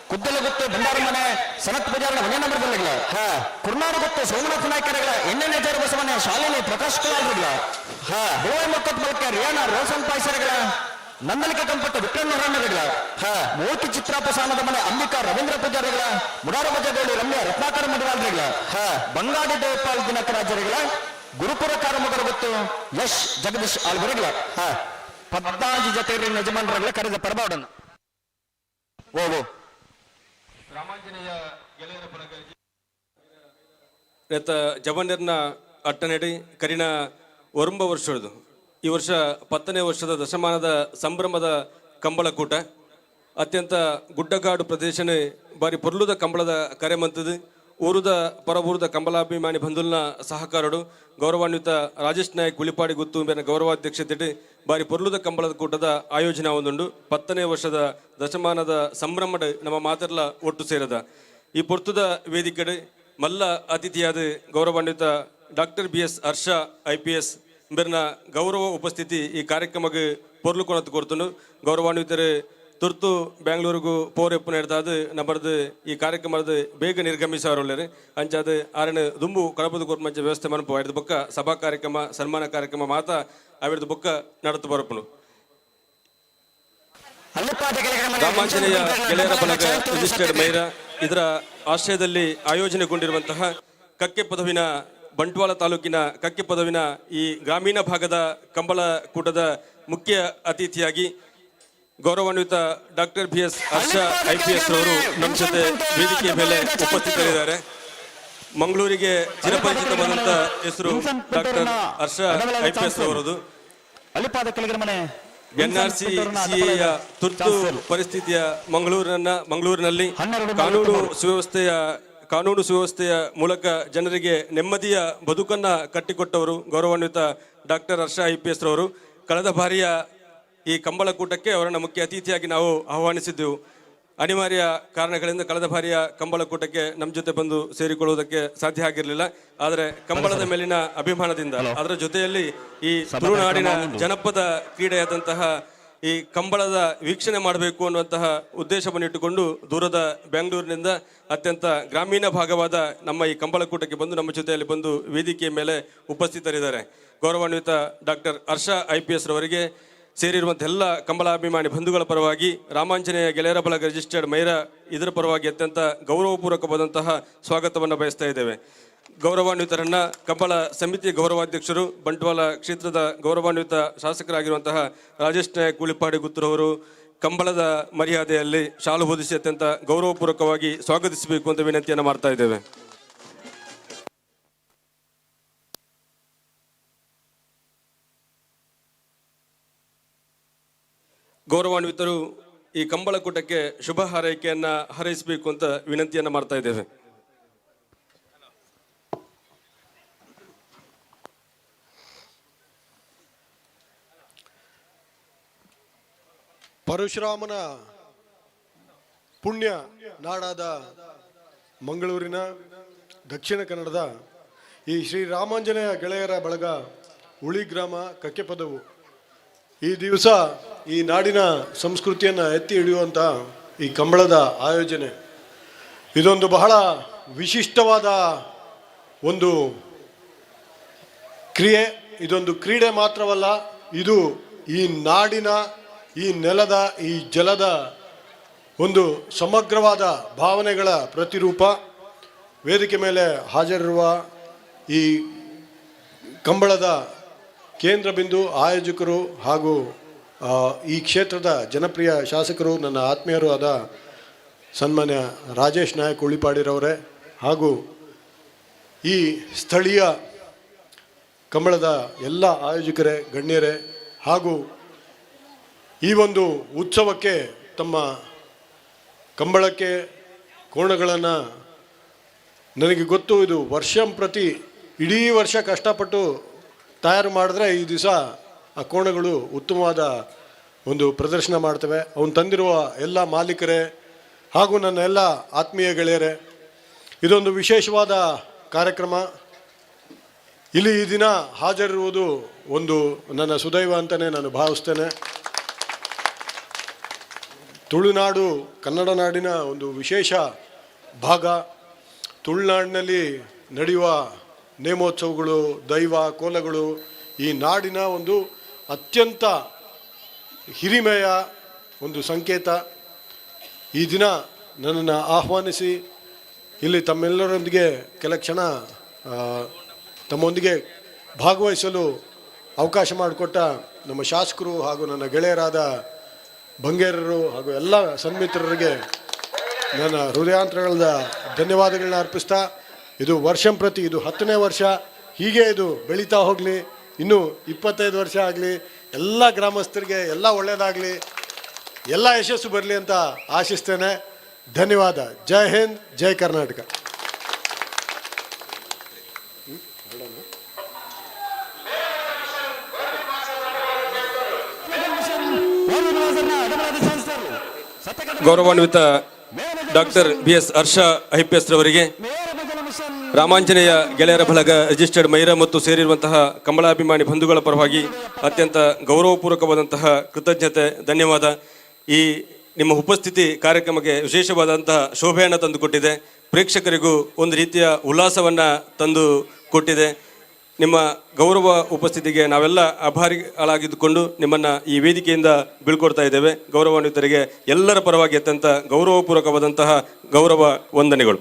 ಕುದ್ದಲ ಗೊತ್ತು ಭಂಡಾರ ಮನೆ ಸನತ್ ಪೂಜಾರನ ಮನೆ ನಂಬರ್ದಲ್ಲಿಗಳ ಕುರ್ನಾಡು ಗೊತ್ತು ಸೋಮನಾಥ ನಾಯ್ಕರಗಳ ಎಣ್ಣೆಣ್ಣೆ ಜೇರು ಬಸವನೆ ಶಾಲಿನಿ ಪ್ರಕಾಶ್ ಕಲಾಲ್ರಿಗಳ ಗೋವಾ ಮೊಕ್ಕತ್ ಬಳಕ ರಿಯಾನ ರೋಷನ್ ಪಾಯ್ಸರಿಗಳ ನಂದಲಿಕೆ ಕಂಪಟ್ಟ ವಿಕ್ರಮ್ ಹೊರಣ್ಣರಿಗಳ ಮೂರ್ತಿ ಚಿತ್ರಾಪಸಾನದ ಮನೆ ಅಂಬಿಕಾ ರವೀಂದ್ರ ಪೂಜಾರಿಗಳ ಮುಡಾರ ಬಜಗೋಳಿ ರಮ್ಯ ರತ್ನಾಕರ ಮಡಿವಾಲ್ರಿಗಳ ಬಂಗಾಡಿ ದೇವಪಾಲ್ ದಿನಕರಾಜರಿಗಳ ಗುರುಪುರ ಕಾರಮಗರ ಗೊತ್ತು ಯಶ್ ಜಗದೀಶ್ ಆಲ್ವರಿಗಳ 14 ಜೊತೆ ಯಜಮಾನರುಗಳ ಕರೆದ ಪರಬಾಡನ್ನು ಓ ರಾಮಾಂಜನೇಯ ಗೆಳೆಯರ ನೆತ್ತ ಜವನ್ಯರ್ನ ಅಟ್ಟನೆಡಿ ಕರಿನ ಒರಂಬ ವರ್ಷದ್ದು ಈ ವರ್ಷ 10ನೇ ವರ್ಷದ ದಶಮಾನದ ಸಂಭ್ರಮದ ಕಂಬಳಕೂಟ ಅತ್ಯಂತ ಗುಡ್ಡಗಾಡು ಪ್ರದೇಶನೇ ಬಾರಿ ಪೊರ್ಲುದ ಕಂಬಳದ ಕರೆ ಮಂತದು ಊರುದ ಪರಬೂರದ ಕಂಬಲಾಭಿಮಾನಿ ಬಂಧುಲ್ನ ಸಹಕಾರಡು ಗೌರವಾನ್ವಿತ ರಾಜೇಶ್ ನಾಯಕ್ ಗುಳಿಪಾಡಿ ಗುತ್ತು ಮೇನ ಗೌರವಾಧ್ಯಕ್ಷತೆ ಬಾರಿ ಪೊರ್ಲುದ ಕಂಬಳದ ಕೂಟದ ಆಯೋಜನೆ ಒಂದುಂಡು 10ನೇ ವರ್ಷದ ದಶಮಾನದ ಸಂಭ್ರಮದ ನಮ್ಮ ಮಾತೆರ್ಲ ಒಟ್ಟು ಸೇರದ ಈ ಪೊರ್ತುದ ವೇದಿಕೆಡೆ ಮಲ್ಲ ಅತಿಥಿಯಾದ ಗೌರವಾನ್ವಿತ ಡಾಕ್ಟರ್ BS ಹರ್ಷ IPS ಮೇರ್ನ ಗೌರವ ಉಪಸ್ಥಿತಿ ಈ ಕಾರ್ಯಕ್ರಮಕ್ಕೆ ಪೊರ್ಲು ಕೊನತ್ತು ಕೊಡ್ತನು ಗೌರವಾನ್ವಿತರು ತುರ್ತು ಬೆಂಗಳೂರಿಗೂ ಪೋರೆಪ್ಪನ ಹಿಡ್ದಾದು ನಮ್ಮದು ಈ ಕಾರ್ಯಕ್ರಮದ ಬೇಗ ನಿರ್ಗಮಿಸೋರು ಅಂಚಾದ ಆರಣ ದುಂಬು ಕಳಪದ ಕೋರ್ಮಂಚ ವ್ಯವಸ್ಥೆ ಮನಪು ಹಿಡಿದ ಬೊಕ್ಕ ಸಭಾ ಕಾರ್ಯಕ್ರಮ ಸನ್ಮಾನ ಕಾರ್ಯಕ್ರಮ ಮಾತ ಅವಿಡ್ದ ಬೊಕ್ಕ ನಡೆದು ಬರಪ್ಪನು ರಾಮಾಂಜನೇಯ ಗೆಳೆಯರ ಬಳಗ ರಿಜಿಸ್ಟರ್ಡ್ ಮೈರ ಇದರ ಆಶ್ರಯದಲ್ಲಿ ಆಯೋಜನೆಗೊಂಡಿರುವಂತಹ ಕಕ್ಕೆ ಪದವಿನ ಬಂಟ್ವಾಳ ತಾಲೂಕಿನ ಕಕ್ಕೆ ಪದವಿನ ಈ ಗ್ರಾಮೀಣ ಭಾಗದ ಕಂಬಳ ಕೂಟದ ಮುಖ್ಯ ಅತಿಥಿಯಾಗಿ ಗೌರವಾನ್ವಿತ ಡಾಕ್ಟರ್ BS ಹರ್ಷ IPS ಅವರು ನಮ್ಮ ಜೊತೆ ವೇದಿಕೆಯ ಮೇಲೆ ಉಪಸ್ಥಿತರಿದ್ದಾರೆ. ಮಂಗಳೂರಿಗೆ ಚಿರಪರಿಚಿತವಾದಂತ ಹೆಸರು ಡಾಕ್ಟರ್ ಹರ್ಷ IPS ಅವರದು. NRCCA ತುರ್ತು ಪರಿಸ್ಥಿತಿಯ ಮಂಗಳೂರಿನಲ್ಲಿ ಕಾನೂನು ಸುವ್ಯವಸ್ಥೆಯ ಮೂಲಕ ಜನರಿಗೆ ನೆಮ್ಮದಿಯ ಬದುಕನ್ನ ಕಟ್ಟಿಕೊಟ್ಟವರು ಗೌರವಾನ್ವಿತ ಡಾಕ್ಟರ್ ಹರ್ಷ IPS ರವರು. ಕಳೆದ ಬಾರಿಯ ಈ ಕಂಬಳಕೂಟಕ್ಕೆ ಅವರನ್ನು ಮುಖ್ಯ ಅತಿಥಿಯಾಗಿ ನಾವು ಆಹ್ವಾನಿಸಿದ್ದೆವು. ಅನಿವಾರ್ಯ ಕಾರಣಗಳಿಂದ ಕಳೆದ ಬಾರಿಯ ಕಂಬಳಕೂಟಕ್ಕೆ ನಮ್ಮ ಜೊತೆ ಬಂದು ಸೇರಿಕೊಳ್ಳುವುದಕ್ಕೆ ಸಾಧ್ಯ ಆಗಿರಲಿಲ್ಲ. ಆದರೆ ಕಂಬಳದ ಮೇಲಿನ ಅಭಿಮಾನದಿಂದ ಅದರ ಜೊತೆಯಲ್ಲಿ ಈ ತುಳುನಾಡಿನ ಜನಪದ ಕ್ರೀಡೆಯಾದಂತಹ ಈ ಕಂಬಳದ ವೀಕ್ಷಣೆ ಮಾಡಬೇಕು ಅನ್ನುವಂತಹ ಉದ್ದೇಶವನ್ನು ಇಟ್ಟುಕೊಂಡು ದೂರದ ಬೆಂಗಳೂರಿನಿಂದ ಅತ್ಯಂತ ಗ್ರಾಮೀಣ ಭಾಗವಾದ ನಮ್ಮ ಈ ಕಂಬಳಕೂಟಕ್ಕೆ ಬಂದು ನಮ್ಮ ಜೊತೆಯಲ್ಲಿ ಬಂದು ವೇದಿಕೆಯ ಮೇಲೆ ಉಪಸ್ಥಿತರಿದ್ದಾರೆ. ಗೌರವಾನ್ವಿತ ಡಾಕ್ಟರ್ ಹರ್ಷ IPS ರವರಿಗೆ ಸೇರಿರುವಂಥ ಎಲ್ಲ ಕಂಬಳಾಭಿಮಾನಿ ಬಂಧುಗಳ ಪರವಾಗಿ ರಾಮಾಂಜನೇಯ ಗೆಳೆಯರ ಬಳಗ ರಿಜಿಸ್ಟರ್ಡ್ ಮೈರಾ ಇದರ ಪರವಾಗಿ ಅತ್ಯಂತ ಗೌರವಪೂರ್ವಕವಾದಂತಹ ಸ್ವಾಗತವನ್ನು ಬಯಸ್ತಾ ಇದ್ದೇವೆ. ಗೌರವಾನ್ವಿತರನ್ನ ಕಂಬಳ ಸಮಿತಿಯ ಗೌರವಾಧ್ಯಕ್ಷರು ಬಂಟ್ವಾಳ ಕ್ಷೇತ್ರದ ಗೌರವಾನ್ವಿತ ಶಾಸಕರಾಗಿರುವಂತಹ ರಾಜೇಶ್ ನಾಯಕ್ ಗುಳಿಪಾಡಿ ಗುತ್ತೂರವರು ಕಂಬಳದ ಮರ್ಯಾದೆಯಲ್ಲಿ ಶಾಲು ಹೊದಿಸಿ ಅತ್ಯಂತ ಗೌರವಪೂರ್ವಕವಾಗಿ ಸ್ವಾಗತಿಸಬೇಕು ಅಂತ ವಿನಂತಿಯನ್ನು ಮಾಡ್ತಾ ಇದ್ದೇವೆ. ಗೌರವಾನ್ವಿತರು ಈ ಕಂಬಳಕೂಟಕ್ಕೆ ಶುಭ ಹಾರೈಕೆಯನ್ನ ಹಾರೈಸಬೇಕು ಅಂತ ವಿನಂತಿಯನ್ನ ಮಾಡ್ತಾ ಇದ್ದೇವೆ. ಪರಶುರಾಮನ ಪುಣ್ಯ ನಾಡಾದ ಮಂಗಳೂರಿನ ದಕ್ಷಿಣ ಕನ್ನಡದ ಈ ಶ್ರೀ ರಾಮಾಂಜನೇಯ ಗೆಳೆಯರ ಬಳಗ ಉಳಿ ಗ್ರಾಮ ಕಕ್ಕೆಪದವು ಈ ದಿವಸ ಈ ನಾಡಿನ ಸಂಸ್ಕೃತಿಯನ್ನು ಎತ್ತಿ ಹಿಡಿಯುವಂಥ ಈ ಕಂಬಳದ ಆಯೋಜನೆ ಇದೊಂದು ಬಹಳ ವಿಶಿಷ್ಟವಾದ ಒಂದು ಕ್ರಿಯೆ. ಇದೊಂದು ಕ್ರೀಡೆ ಮಾತ್ರವಲ್ಲ, ಇದು ಈ ನಾಡಿನ ಈ ನೆಲದ ಈ ಜಲದ ಒಂದು ಸಮಗ್ರವಾದ ಭಾವನೆಗಳ ಪ್ರತಿರೂಪ. ವೇದಿಕೆ ಮೇಲೆ ಹಾಜರಿರುವ ಈ ಕಂಬಳದ ಕೇಂದ್ರ ಬಿಂದು ಆಯೋಜಕರು ಹಾಗೂ ಈ ಕ್ಷೇತ್ರದ ಜನಪ್ರಿಯ ಶಾಸಕರು, ನನ್ನ ಆತ್ಮೀಯರು ಆದ ಸನ್ಮಾನ್ಯ ರಾಜೇಶ್ ನಾಯಕ್ ಉಳಿಪಾಡಿರವರೇ, ಹಾಗೂ ಈ ಸ್ಥಳೀಯ ಕಂಬಳದ ಎಲ್ಲ ಆಯೋಜಕರೇ, ಗಣ್ಯರೇ, ಹಾಗೂ ಈ ಒಂದು ಉತ್ಸವಕ್ಕೆ ತಮ್ಮ ಕಂಬಳಕ್ಕೆ ಕೋಣಗಳನ್ನು, ನನಗೆ ಗೊತ್ತು ಇದು ವರ್ಷಂಪ್ರತಿ ಇಡೀ ವರ್ಷ ಕಷ್ಟಪಟ್ಟು ತಯಾರು ಮಾಡಿದ್ರೆ ಈ ದಿವಸ ಆ ಕೋಣಗಳು ಉತ್ತಮವಾದ ಒಂದು ಪ್ರದರ್ಶನ ಮಾಡ್ತವೆ. ಅವನು ತಂದಿರುವ ಎಲ್ಲ ಮಾಲೀಕರೇ ಹಾಗೂ ನನ್ನ ಎಲ್ಲ ಆತ್ಮೀಯ ಗೆಳೆಯರೇ, ಇದೊಂದು ವಿಶೇಷವಾದ ಕಾರ್ಯಕ್ರಮ. ಇಲ್ಲಿ ಈ ದಿನ ಹಾಜರಿರುವುದು ಒಂದು ನನ್ನ ಸುದೈವ ಅಂತಲೇ ನಾನು ಭಾವಿಸ್ತೇನೆ. ತುಳುನಾಡು ಕನ್ನಡ ನಾಡಿನ ಒಂದು ವಿಶೇಷ ಭಾಗ. ತುಳುನಾಡಿನಲ್ಲಿ ನಡೆಯುವ ನೇಮೋತ್ಸವಗಳು, ದೈವ ಕೋಲಗಳು ಈ ನಾಡಿನ ಒಂದು ಅತ್ಯಂತ ಹಿರಿಮೆಯ ಒಂದು ಸಂಕೇತ. ಈ ದಿನ ನನ್ನನ್ನು ಆಹ್ವಾನಿಸಿ ಇಲ್ಲಿ ತಮ್ಮೆಲ್ಲರೊಂದಿಗೆ ಕೆಲ ಕ್ಷಣ ತಮ್ಮೊಂದಿಗೆ ಭಾಗವಹಿಸಲು ಅವಕಾಶ ಮಾಡಿಕೊಟ್ಟ ನಮ್ಮ ಶಾಸಕರು ಹಾಗೂ ನನ್ನ ಗೆಳೆಯರಾದ ಬಂಗೇರರು ಹಾಗೂ ಎಲ್ಲ ಸನ್ಮಿತ್ರರಿಗೆ ನನ್ನ ಹೃದಯಾಂತರಗಳ ಧನ್ಯವಾದಗಳನ್ನ ಅರ್ಪಿಸ್ತಾ, ಇದು ವರ್ಷಂಪ್ರತಿ ಇದು 10ನೇ ವರ್ಷ, ಹೀಗೆ ಇದು ಬೆಳೀತಾ ಹೋಗಲಿ, ಇನ್ನೂ 25 ವರ್ಷ ಆಗಲಿ, ಎಲ್ಲ ಗ್ರಾಮಸ್ಥರಿಗೆ ಎಲ್ಲ ಒಳ್ಳೆಯದಾಗಲಿ, ಎಲ್ಲ ಯಶಸ್ಸು ಬರಲಿ ಅಂತ ಆಶಿಸ್ತೇನೆ. ಧನ್ಯವಾದ. ಜೈ ಹಿಂದ್, ಜೈ ಕರ್ನಾಟಕ. ಗೌರವಾನ್ವಿತ ಡಾಕ್ಟರ್ BS ಹರ್ಷ IPS ರವರಿಗೆ, ರಾಮಾಂಜನೇಯ ಗೆಳೆಯರ ಬಳಗ ರಿಜಿಸ್ಟರ್ಡ್ ಮೈರಾ ಮತ್ತು ಸೇರಿರುವಂತಹ ಕಂಬಳಾಭಿಮಾನಿ ಬಂಧುಗಳ ಪರವಾಗಿ ಅತ್ಯಂತ ಗೌರವಪೂರ್ವಕವಾದಂತಹ ಕೃತಜ್ಞತೆ, ಧನ್ಯವಾದ. ಈ ನಿಮ್ಮ ಉಪಸ್ಥಿತಿ ಕಾರ್ಯಕ್ರಮಕ್ಕೆ ವಿಶೇಷವಾದಂತಹ ಶೋಭೆಯನ್ನು ತಂದುಕೊಟ್ಟಿದೆ, ಪ್ರೇಕ್ಷಕರಿಗೂ ಒಂದು ರೀತಿಯ ಉಲ್ಲಾಸವನ್ನು ತಂದು ಕೊಟ್ಟಿದೆ. ನಿಮ್ಮ ಗೌರವ ಉಪಸ್ಥಿತಿಗೆ ನಾವೆಲ್ಲ ಆಭಾರಿಗಳಾಗಿದ್ದುಕೊಂಡು ನಿಮ್ಮನ್ನು ಈ ವೇದಿಕೆಯಿಂದ ಬೀಳ್ಕೊಡ್ತಾ ಇದ್ದೇವೆ. ಗೌರವಾನ್ವಿತರಿಗೆ ಎಲ್ಲರ ಪರವಾಗಿ ಅತ್ಯಂತ ಗೌರವಪೂರ್ವಕವಾದಂತಹ ಗೌರವ ವಂದನೆಗಳು.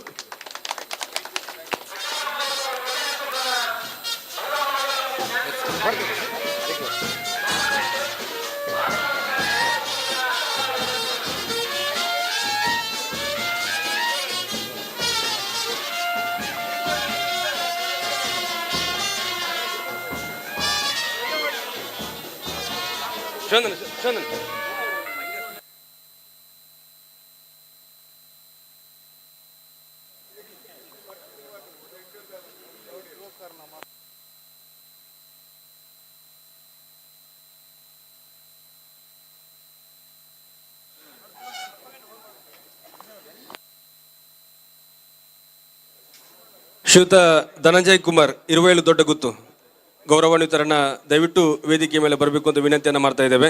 ಶ್ರೀಯುತ ಧನಂಜಯ್ ಕುಮಾರ್ ಇರುವೇಳು ದೊಡ್ಡಗುತ್ತು, ಗೌರವಾನ್ವಿತರನ್ನ ದಯವಿಟ್ಟು ವೇದಿಕೆ ಮೇಲೆ ಬರಬೇಕು ಅಂತ ವಿನಂತಿಯನ್ನು ಮಾಡ್ತಾ ಇದ್ದೇವೆ.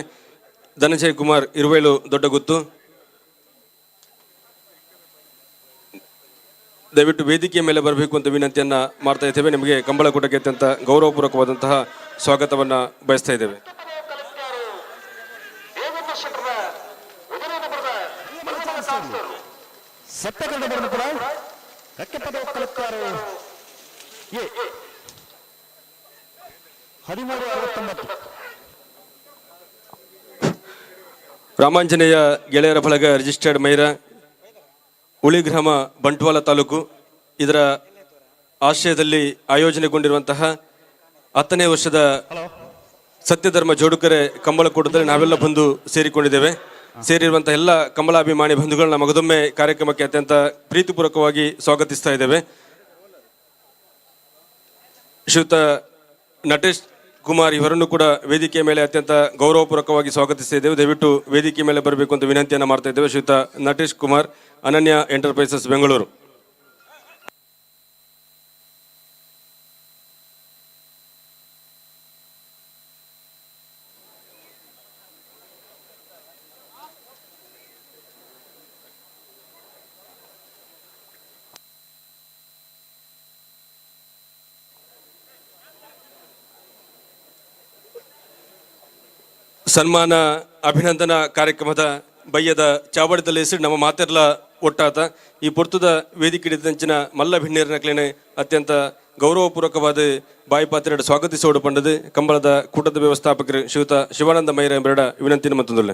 ಧನಂಜಯ್ ಕುಮಾರ್ ಇರುವೇಳು ದೊಡ್ಡಗುತ್ತು, ದಯವಿಟ್ಟು ವೇದಿಕೆಯ ಮೇಲೆ ಬರಬೇಕು ಅಂತ ವಿನಂತಿಯನ್ನ ಮಾಡ್ತಾ ಇದ್ದೇವೆ. ನಿಮಗೆ ಕಂಬಳಕೂಟಕ್ಕೆ ಅತ್ಯಂತ ಗೌರವಪೂರ್ವಕವಾದಂತಹ ಸ್ವಾಗತವನ್ನ ಬಯಸ್ತಾ ಇದ್ದೇವೆ. ರಾಮಾಂಜನೇಯ ಗೆಳೆಯರ ಬಳಗ ರಿಜಿಸ್ಟರ್ಡ್ ಮೈರಾ, ಉಳಿಗ್ರಾಮ, ಬಂಟ್ವಾಳ ತಾಲೂಕು, ಇದರ ಆಶ್ರಯದಲ್ಲಿ ಆಯೋಜನೆಗೊಂಡಿರುವಂತಹ 10ನೇ ವರ್ಷದ ಸತ್ಯಧರ್ಮ ಜೋಡುಕರೆ ಕಂಬಳಕೂಟದಲ್ಲಿ ನಾವೆಲ್ಲ ಬಂದು ಸೇರಿಕೊಂಡಿದ್ದೇವೆ. ಸೇರಿರುವಂತಹ ಎಲ್ಲ ಕಂಬಳಾಭಿಮಾನಿ ಬಂಧುಗಳನ್ನ ಮಗದೊಮ್ಮೆ ಕಾರ್ಯಕ್ರಮಕ್ಕೆ ಅತ್ಯಂತ ಪ್ರೀತಿಪೂರ್ವಕವಾಗಿ ಸ್ವಾಗತಿಸ್ತಾ ಇದ್ದೇವೆ. ಶ್ರೀಯುತ ನಟೇಶ್ ಕುಮಾರ್ ಇವರನ್ನು ಕೂಡ ವೇದಿಕೆಯ ಮೇಲೆ ಅತ್ಯಂತ ಗೌರವಪೂರ್ವಕವಾಗಿ ಸ್ವಾಗತಿಸ್ತಾ ಇದ್ದೇವೆ. ದಯವಿಟ್ಟು ವೇದಿಕೆ ಮೇಲೆ ಬರಬೇಕು ಅಂತ ವಿನಂತಿಯನ್ನು ಮಾಡ್ತಾ ಇದ್ದೇವೆ. ಶ್ರೀಯುತ ನಟೇಶ್ ಕುಮಾರ್, ಅನನ್ಯ ಎಂಟರ್ಪ್ರೈಸಸ್, ಬೆಂಗಳೂರು. ಸನ್ಮಾನ ಅಭಿನಂದನಾ ಕಾರ್ಯಕ್ರಮದ ಬಯ್ಯದ ಚಾವಡದಲ್ಲಿ ಹೆಸರು ನಮ್ಮ ಮಾತೆರ್ಲ ಒಟ್ಟಾತ ಈ ಪೊರ್ತುದ ವೇದಿಕೆ ಹಿಡಿದಂಚಿನ ಮಲ್ಲ ಭಿನ್ನೇರನಕ್ಲೇನೆ ಅತ್ಯಂತ ಗೌರವಪೂರ್ವಕವಾದ ಬಾಯಿಪಾತ್ರೆയുടെ ಸ್ವಾಗತಿಸೋಡು ಪಂಡದು ಕಂಬಳದ ಕೂಟದ ವ್ಯವಸ್ಥಾಪಕರು ಶ್ರೀಯುತ ಶಿವಾನಂದ ಮೈರ ಎಂಬರ ವಿನಂತಿನ ಮತ್ತೊಂದುಲ್ಲ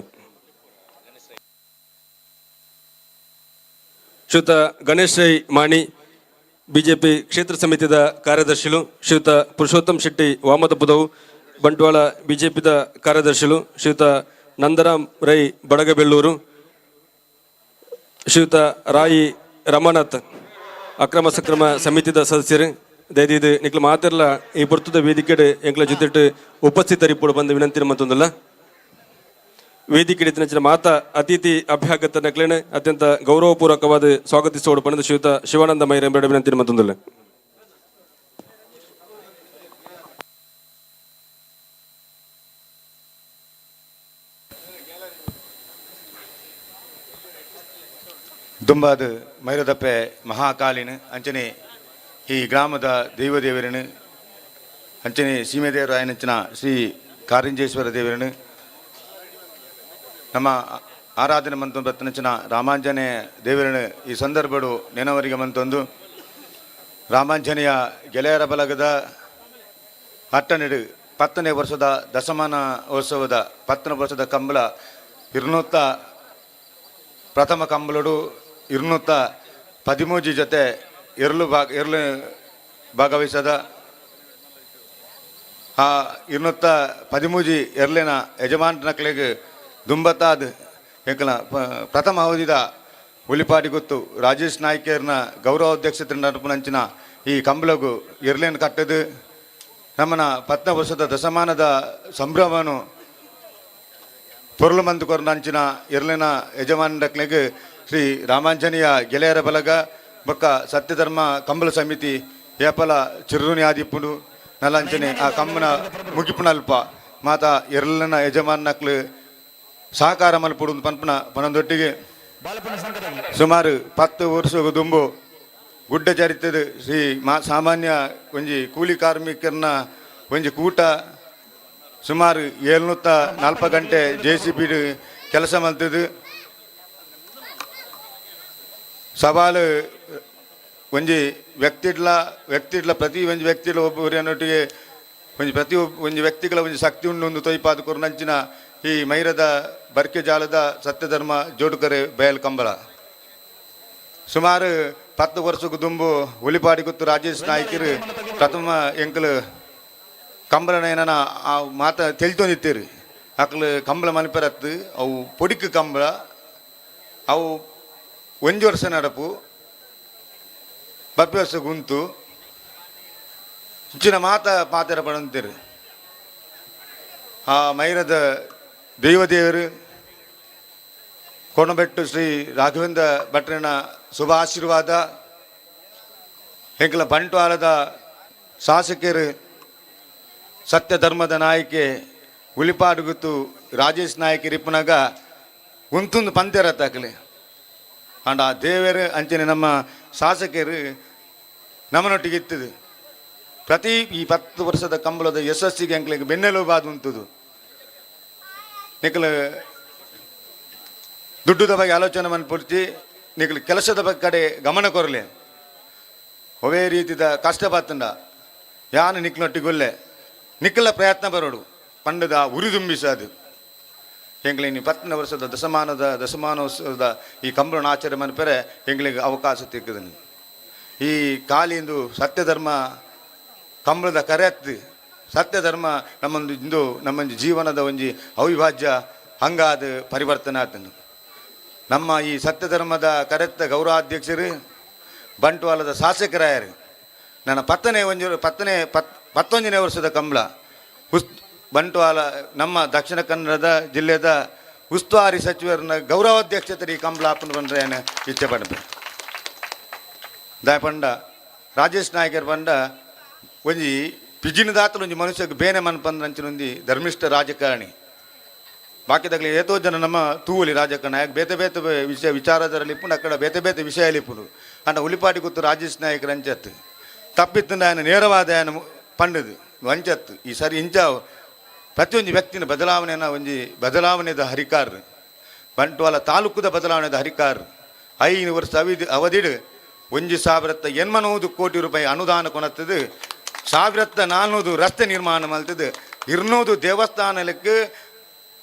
ಶ್ರೀಯುತ ಗಣೇಶ್ ರೈ ಮಾಣಿ ಬಿಜೆಪಿ ಕ್ಷೇತ್ರ ಸಮಿತಿದ ಕಾರ್ಯದರ್ಶಿಗಳು ಶ್ರೀಯುತ ಪುರುಷೋತ್ತಮ್ ಶೆಟ್ಟಿ ವಾಮದಪುದವು ಬಂಟ್ವಾಳ ಬಿಜೆಪಿದ ಕಾರ್ಯದರ್ಶಿಗಳು ಶ್ರೀಯುತ ನಂದರಾಮ್ ರೈ ಬಡಗಬೆಳ್ಳೂರು ಶ್ರೀಯುತ ರಾಯಿ ರಮಾನಾಥ್ ಅಕ್ರಮ ಸಕ್ರಮ ಸಮಿತಿದ ಸದಸ್ಯರು ದಯದಿದು ನಿಕ್ಲ ಮಾತೆರ್ಲ ಈ ಪೊರ್ತುದ ವೇದಿಕೆಡೆ ಎಂಕ್ಲ ಜೊತೆಟ್ಟು ಉಪಸ್ಥಿತರಿಪ್ಪಡು ಬಂದ ವಿನಂತಿನ ಮತ್ತೊಂದಲ್ಲ ವೇದಿಕೆ ಹಿಡಿತಿನ ಮಾತ ಅತಿಥಿ ಅಭ್ಯಾಗತ ನಕ್ಲೇನೆ ಅತ್ಯಂತ ಗೌರವಪೂರ್ವಕವಾದ ಸ್ವಾಗತಿಸೋಡು ಪಡೆದ ಶ್ರೀಯುತ ಶಿವಾನಂದ ಮೈರ ಎಂಬ ವಿನಂತಿನ ಮತ್ತೊಂದಲ್ಲ ದುಂಬಾದ ಮೈರದಪ್ಪೆ ಮಹಾಕಾಲಿನ ಅಂಚನೆ ಈ ಗ್ರಾಮದ ದೈವದೇವರನು ಅಂಚನೆ ಸೀಮೆದೇವರ ಆಯನಂಚಿನ ಶ್ರೀ ಕಾರಿಂಜೇಶ್ವರ ದೇವರನು ನಮ್ಮ ಆರಾಧನೆ ಮಂತೊಂದು ಬತ್ತನಂಚಿನ ರಾಮಾಂಜನೇಯ ದೇವರನು ಈ ಸಂದರ್ಭಡು ನೆನವರಿಗೆ ಮಂತೊಂದು ರಾಮಾಂಜನೇಯ ಗೆಳೆಯರ ಬಲಗದ ಹಟ್ಟನೆಡು 10ನೇ ವರ್ಷದ ದಶಮಾನೋತ್ಸವದ 10ನೇ ವರ್ಷದ ಕಂಬಳ ಇರ್ನೂತ್ತ ಪ್ರಥಮ ಕಂಬಳಡು 213 ಜೊತೆ ಎರಲು ಭಾಗವಹಿಸದ ಆ 213 ಎರಲಿನ ಯಜಮಾನಕ್ಲೆಗೆ ದುಂಬತ್ತಾದ ಎಂಕಲ ಪ್ರಥಮ ಅವಧಿದ ಉಲಿಪಾಡಿ ಗೊತ್ತು ರಾಜೇಶ್ ನಾಯ್ಕರ್ನ ಗೌರವಾಧ್ಯಕ್ಷತೆ ನಡಪನಂಚಿನ ಈ ಕಂಬಳಗು ಎರಲೇನು ಕಟ್ಟದು ನಮ್ಮನ 10ನೇ ವರ್ಷದ ದಶಮಾನದ ಸಂಭ್ರಮನು ಪೊರ್ಲು ಮಂದು ಕೊರಂಚಿನ ಎರಲಿನ ಯಜಮಾನಕ್ಲೆಗೆ ಶ್ರೀ ರಾಮಾಂಜನೇಯ ಗೆಳೆಯರ ಬಲಗ ಬೊಕ್ಕ ಸತ್ಯಧರ್ಮ ಕಂಬಳ ಸಮಿತಿ ಏಪಲ ಚಿರುನಿ ಆದಿಪ್ಪುಡು ನಲಂಚನೆ ಆ ಕಂಬನ ಮುಗಿಪುನಲ್ಪ ಮಾತ ಎರಲಿನ ಯಜಮಾನಕ್ಲು ಸಹಕಾರ ಮಲ್ಪುಡು ಪನ್ಪನ ಪನದೊಟ್ಟಿಗೆ ಸುಮಾರು 10 ವರ್ಷ ದುಂಬು ಗುಡ್ಡ ಚರಿತದ ಶ್ರೀ ಸಾಮಾನ್ಯ ಒಂಜಿ ಕೂಲಿ ಕಾರ್ಮಿಕರನ್ನ ಒಂಜಿ ಕೂಟ ಸುಮಾರು 740 ಗಂಟೆ JCB ಕೆಲಸ ಮಲ್ತದು ಸವಾಲು ಒಂಜಿ ವ್ಯಕ್ತಿಡ್ಲ ಪ್ರತಿ ಒಂಜಿ ವ್ಯಕ್ತಿಡ್ಲ ಒಬ್ಬೊಬ್ಬರನ್ನೊಟ್ಟಿಗೆ ಒಂಜಿ ವ್ಯಕ್ತಿಗಳ ಒಂಜಿ ಶಕ್ತಿ ಉಂಡು ತೊಯ್ಪಾದ ಕೊರ್ನಂಚಿನ ಈ ಮೈರದ ಬರ್ಕೆ ಜಾಲದ ಸತ್ಯಧರ್ಮ ಜೋಡುಕರೆ ಬಯಲ್ ಕಂಬಳ ಸುಮಾರು 10 ವರ್ಷಕ್ಕೂ ದುಂಬು ಉಲಿಪಾಡಿ ಗೊತ್ತು ರಾಜೇಶ್ ನಾಯ್ಕರು ಪ್ರಥಮ ಎಂಕಲು ಕಂಬಳನ ಏನನ ಆ ಮಾತ ತಿಳಿತೊಂದಿತ್ತೀರಿ ಅಕ್ಲು ಕಂಬಳ ಮಲ್ಪೆರತ್ತು ಅವು ಪೊಡಿಕು ಕಂಬಳ ಅವು 1 ವರ್ಷ ನಡಪು ಬಪ್ಪೆ ವರ್ಷ ಗುಂತು ಹೆಚ್ಚಿನ ಪಾತೆರ ಪಡಂತೀರಿ ಆ ಮೈರದ ದೈವದೇವರು ಕೊಣಬೆಟ್ಟು ಶ್ರೀ ರಾಘವೇಂದ್ರ ಭಟ್ರನ ಶುಭ ಆಶೀರ್ವಾದ ಎಂಕಲ ಬಂಟ್ವಾಳದ ಶಾಸಕರು ಸತ್ಯ ಧರ್ಮದ ನಾಯಕಿ ಉಲಿಪಾಡುಗುತ್ತು ರಾಜೇಶ್ ನಾಯ್ಕರು ಇಪ್ಪನಾಗ ಉಂತುಂದು ಪಂದ್ಯರ ತಾಕಲಿ ಅಂಡ್ ಆ ದೇವರು ಅಂಚನೆ ನಮ್ಮ ಶಾಸಕರು ನಮ್ಮನೊಟ್ಟಿಗೆ ಇತ್ತದು ಪ್ರತಿ ಈ 10 ವರ್ಷದ ಕಂಬಳದ ಯಶಸ್ಸಿಗೆ ಅಂಕ್ಲಿಗೆ ಬೆನ್ನೆಲುಬಾದು ಉಂಟುದು ನಿಖಲು ದುಡ್ಡುದ ಬಗ್ಗೆ ಆಲೋಚನೆ ಮನ್ಪುರ್ತಿ ನಿಖಲು ಕೆಲಸದ ಬಗ್ಗೆ ಕಡೆ ಗಮನ ಕೊರಲೆ ಒವೇ ರೀತಿದ ಕಷ್ಟಪತ್ತಂಡ ಯಾನು ನಿಕ್ಲೊಟ್ಟಿಗೊಲ್ಲೆ ನಿಖಲ ಪ್ರಯತ್ನ ಬರೋಡು ಪಂಡದ ಉರಿದುಂಬಿಸದು ಎಂಗ್ಲಿಗೆ 10ನೇ ವರ್ಷದ ದಶಮಾನೋತ್ಸವದ ಈ ಕಂಬಳನ ಆಚರಣೆ ಮನ್ಪೆರೆ ಎಂಗ್ಲಿಗೆ ಅವಕಾಶ ತಿಕ್ಕದನು ಈ ಕಾಲಿಂದು ಸತ್ಯಧರ್ಮ ಕಂಬಳದ ಕರೆಯತ್ತು ಸತ್ಯಧರ್ಮ ನಮ್ಮೊಂದು ಜೀವನದ ಒಂಜಿ ಅವಿಭಾಜ್ಯ ಹಂಗಾದ ಪರಿವರ್ತನೆ ಆತನು ನಮ್ಮ ಈ ಸತ್ಯಧರ್ಮದ ಕರೆತ್ತ ಗೌರವಾಧ್ಯಕ್ಷರು ಬಂಟ್ವಾಳದ ಶಾಸಕರಾಯರು ನನ್ನ 11ನೇ ವರ್ಷದ ಕಂಬಳ ಬಂಟ್ವಾಳ ನಮ್ಮ ದಕ್ಷಿಣ ಕನ್ನಡದ ಜಿಲ್ಲೆದ ಉಸ್ತುವಾರಿ ಸಚಿವರನ್ನ ಗೌರವಾಧ್ಯಕ್ಷತೆ ಈ ಕಂಬಳ ಹಾಕೊಂಡು ಬಂದ್ರೆ ಇಚ್ಛೆ ಪಡಬೇಕು ದಾಯಪಂಡ ರಾಜೇಶ್ ನಾಯ್ಕರ್ ಪಂಡ ಒಂಜಿ ಪಿಜಿನದಾತಲು ಒಂಜಿ ಮನುಷ್ಯಗೆ ಬೇನೆ ಮನ್ಪಂದ್ರಂಚಿನೊಂದಿ ಧರ್ಮಿಷ್ಠ ರಾಜಕಾರಣಿ ಬಾಕಿದಾಗಲಿ ಏತೋ ಜನ ನಮ್ಮ ತೂವಲಿ ರಾಜಕಾರಣ ಯಾಕೆ ಬೇತೆ ಬೇತೆ ವಿಚಾರದಲ್ಲಿ ಇಪ್ಪುಂಡು ಅక్కడ ಬೇತೆ ಬೇತೆ ವಿಷಯ ಇಪ್ಪುಡು ಅಣ್ಣ ಉಲಿಪಾಟಿ ಗೊತ್ತು ರಾಜೇಶ್ ನಾಯ್ಕರ್ ಅಂಚತ್ತು ತಪ್ಪಿತ್ತು ఆయన ನೇರವಾದ ఆయన ಪಂಡದು ವಂಚತ್ತು ಈ ಸರಿ ಇಂಚ ಪ್ರತಿಯೊಂದು ವ್ಯಕ್ತಿನ ಬದಲಾವಣೆನ ಒಂಜಿ ಬದಲಾವಣೆದ ಹರಿಕಾರ್ ಬಂಟ್ವಾಳ ತಾಲೂಕುದ ಬದಲಾವಣೆದ ಹರಿಕಾರ್ 5 ವರ್ಷ ಅವಧಿಡ್ 1,800 ಕೋಟಿ ರೂಪಾಯಿ ಅನುದಾನ ಕೊನತ್ತದು 1,400 ರಸ್ತೆ ನಿರ್ಮಾಣ ಮಲ್ತದು 200 ದೇವಸ್ಥಾನಕ್ಕೆ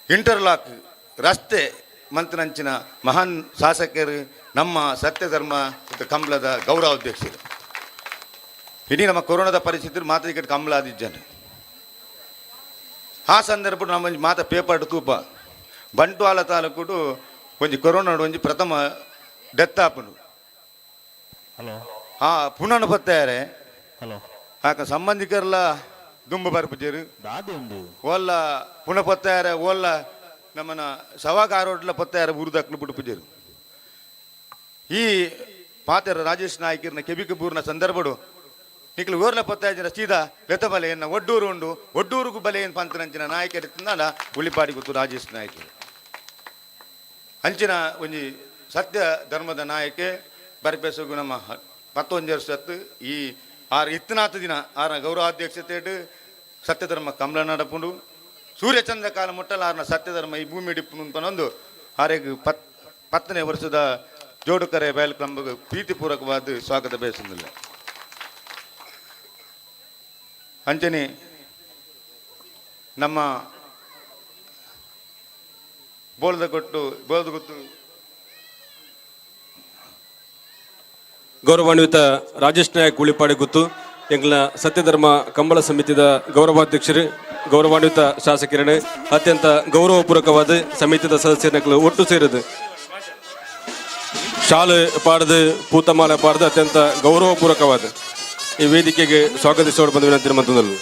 ಇಂಟರ್ಲಾಕ್ ರಸ್ತೆ ಮಂತ್ರಂಚಿನ ಮಹಾನ್ ಶಾಸಕರು ನಮ್ಮ ಸತ್ಯಧರ್ಮ ಕಂಬಳದ ಗೌರವಾಧ್ಯಕ್ಷರು. ಇಡೀ ನಮ್ಮ ಕೊರೋನಾದ ಪರಿಸ್ಥಿತಿ ಮಾತಾಡಿ ಕಂಬಳಾದಿದ್ದಾನೆ. ಆ ಸಂದರ್ಭ ನಮ್ಮ ಮಾತ ಪೇಪರ್ ತೂಪ ಬಂಟ್ವಾಳ ತಾಲೂಕು ಒಂಜಿ ಕೊರೋನಾ ಒಂಜಿ ಪ್ರಥಮ ಡೆತ್ ಆಪನು ಪುನಃ ಬತ್ತಾರೆ ಆಕ ಸಂಬಂಧಿಕರೆಲ್ಲ ದುಂಬು ಬರ್ಪುಜರು ಓಲ್ಲ ಪುನಃ ಪೊತ್ತಾರೆ ಓಲ್ಲ ನಮ್ಮನ ಸವಾಕಾರೋಡ್ಲ ಪೊತ್ತಾರೆ ಉರುದಕ್ಲು ಬಿಡುಪುಜರು. ಈ ಪಾತ್ರ ರಾಜೇಶ್ ನಾಯ್ಕರ್ನ ಕೆಬಿಕಬೂರ್ನ ಸಂದರ್ಭಡು ನಿಕ್ಲು ಓರ್ಲ ಪೊತ್ತಾಯಿನ ಸೀದಾ ಲೆತ ಬಲೆಯನ್ನ ಒಡ್ಡೂರು ಉಂಡು ಒಡ್ಡೂರುಗೂ ಬಲೆಯನ್ನು ಪಂತನಂಚಿನ ನಾಯಕರಿತ್ತಿನ ಉಳಿಪಾಡಿ ಗೊತ್ತು ರಾಜೇಶ್ ನಾಯ್ಕರು ಅಂಚಿನ ಒಂಜಿ ಸತ್ಯ ಧರ್ಮದ ನಾಯಕೆ ಬರಿಪೆಸುಗು ನಮ್ಮ 11 ವರ್ಷತ್ತು ಈ 6 ಇತ್ತನಾಥ ದಿನ 6ರ ಗೌರವಾಧ್ಯಕ್ಷತೆ ಸತ್ಯಧರ್ಮ ಕಂಬಳ ನಡಪುಂಡು ಸೂರ್ಯಚಂದ್ರ ಕಾಲ ಮುಟ್ಟಲ 6ನ ಸತ್ಯಧರ್ಮ ಈ ಭೂಮಿ ಡಿಪ್ಪು ಅಂತನೊಂದು 6ಗೆ 10ನೇ ವರ್ಷದ ಜೋಡುಕರೆ ಬಯಲು ಕಂಬ ಪ್ರೀತಿಪೂರ್ವಕವಾದ ಸ್ವಾಗತ ಬಯಸುವುದಿಲ್ಲ. ಅಂಚನೆ ನಮ್ಮ ಬೋಲ್ದ ಗೊತ್ತು ಗೌರವಾನ್ವಿತ ರಾಜೇಶ್ ನಾಯಕ್ ಉಳಿಪಾಡಿ ಗೊತ್ತು ಎಂಗ್ಲ ಸತ್ಯಧರ್ಮ ಕಂಬಳ ಸಮಿತಿದ ಗೌರವಾಧ್ಯಕ್ಷರು ಗೌರವಾನ್ವಿತ ಶಾಸಕರೇ ಅತ್ಯಂತ ಗೌರವಪೂರ್ವಕವಾದ ಸಮಿತಿದ ಸದಸ್ಯರುಗಳು ಒಟ್ಟು ಸೇರಿದು ಶಾಲೆ ಪಾಡದು ಪೂತಮಾಲೆ ಪಾಡದು ಅತ್ಯಂತ ಗೌರವಪೂರ್ವಕವಾದ ಈ ವೇದಿಕೆಗೆ ಸ್ವಾಗತಿಸೋಡು ಬಂದ ವಿನಂತಿ ಮತ್ತೊಂದಲ್ಲ.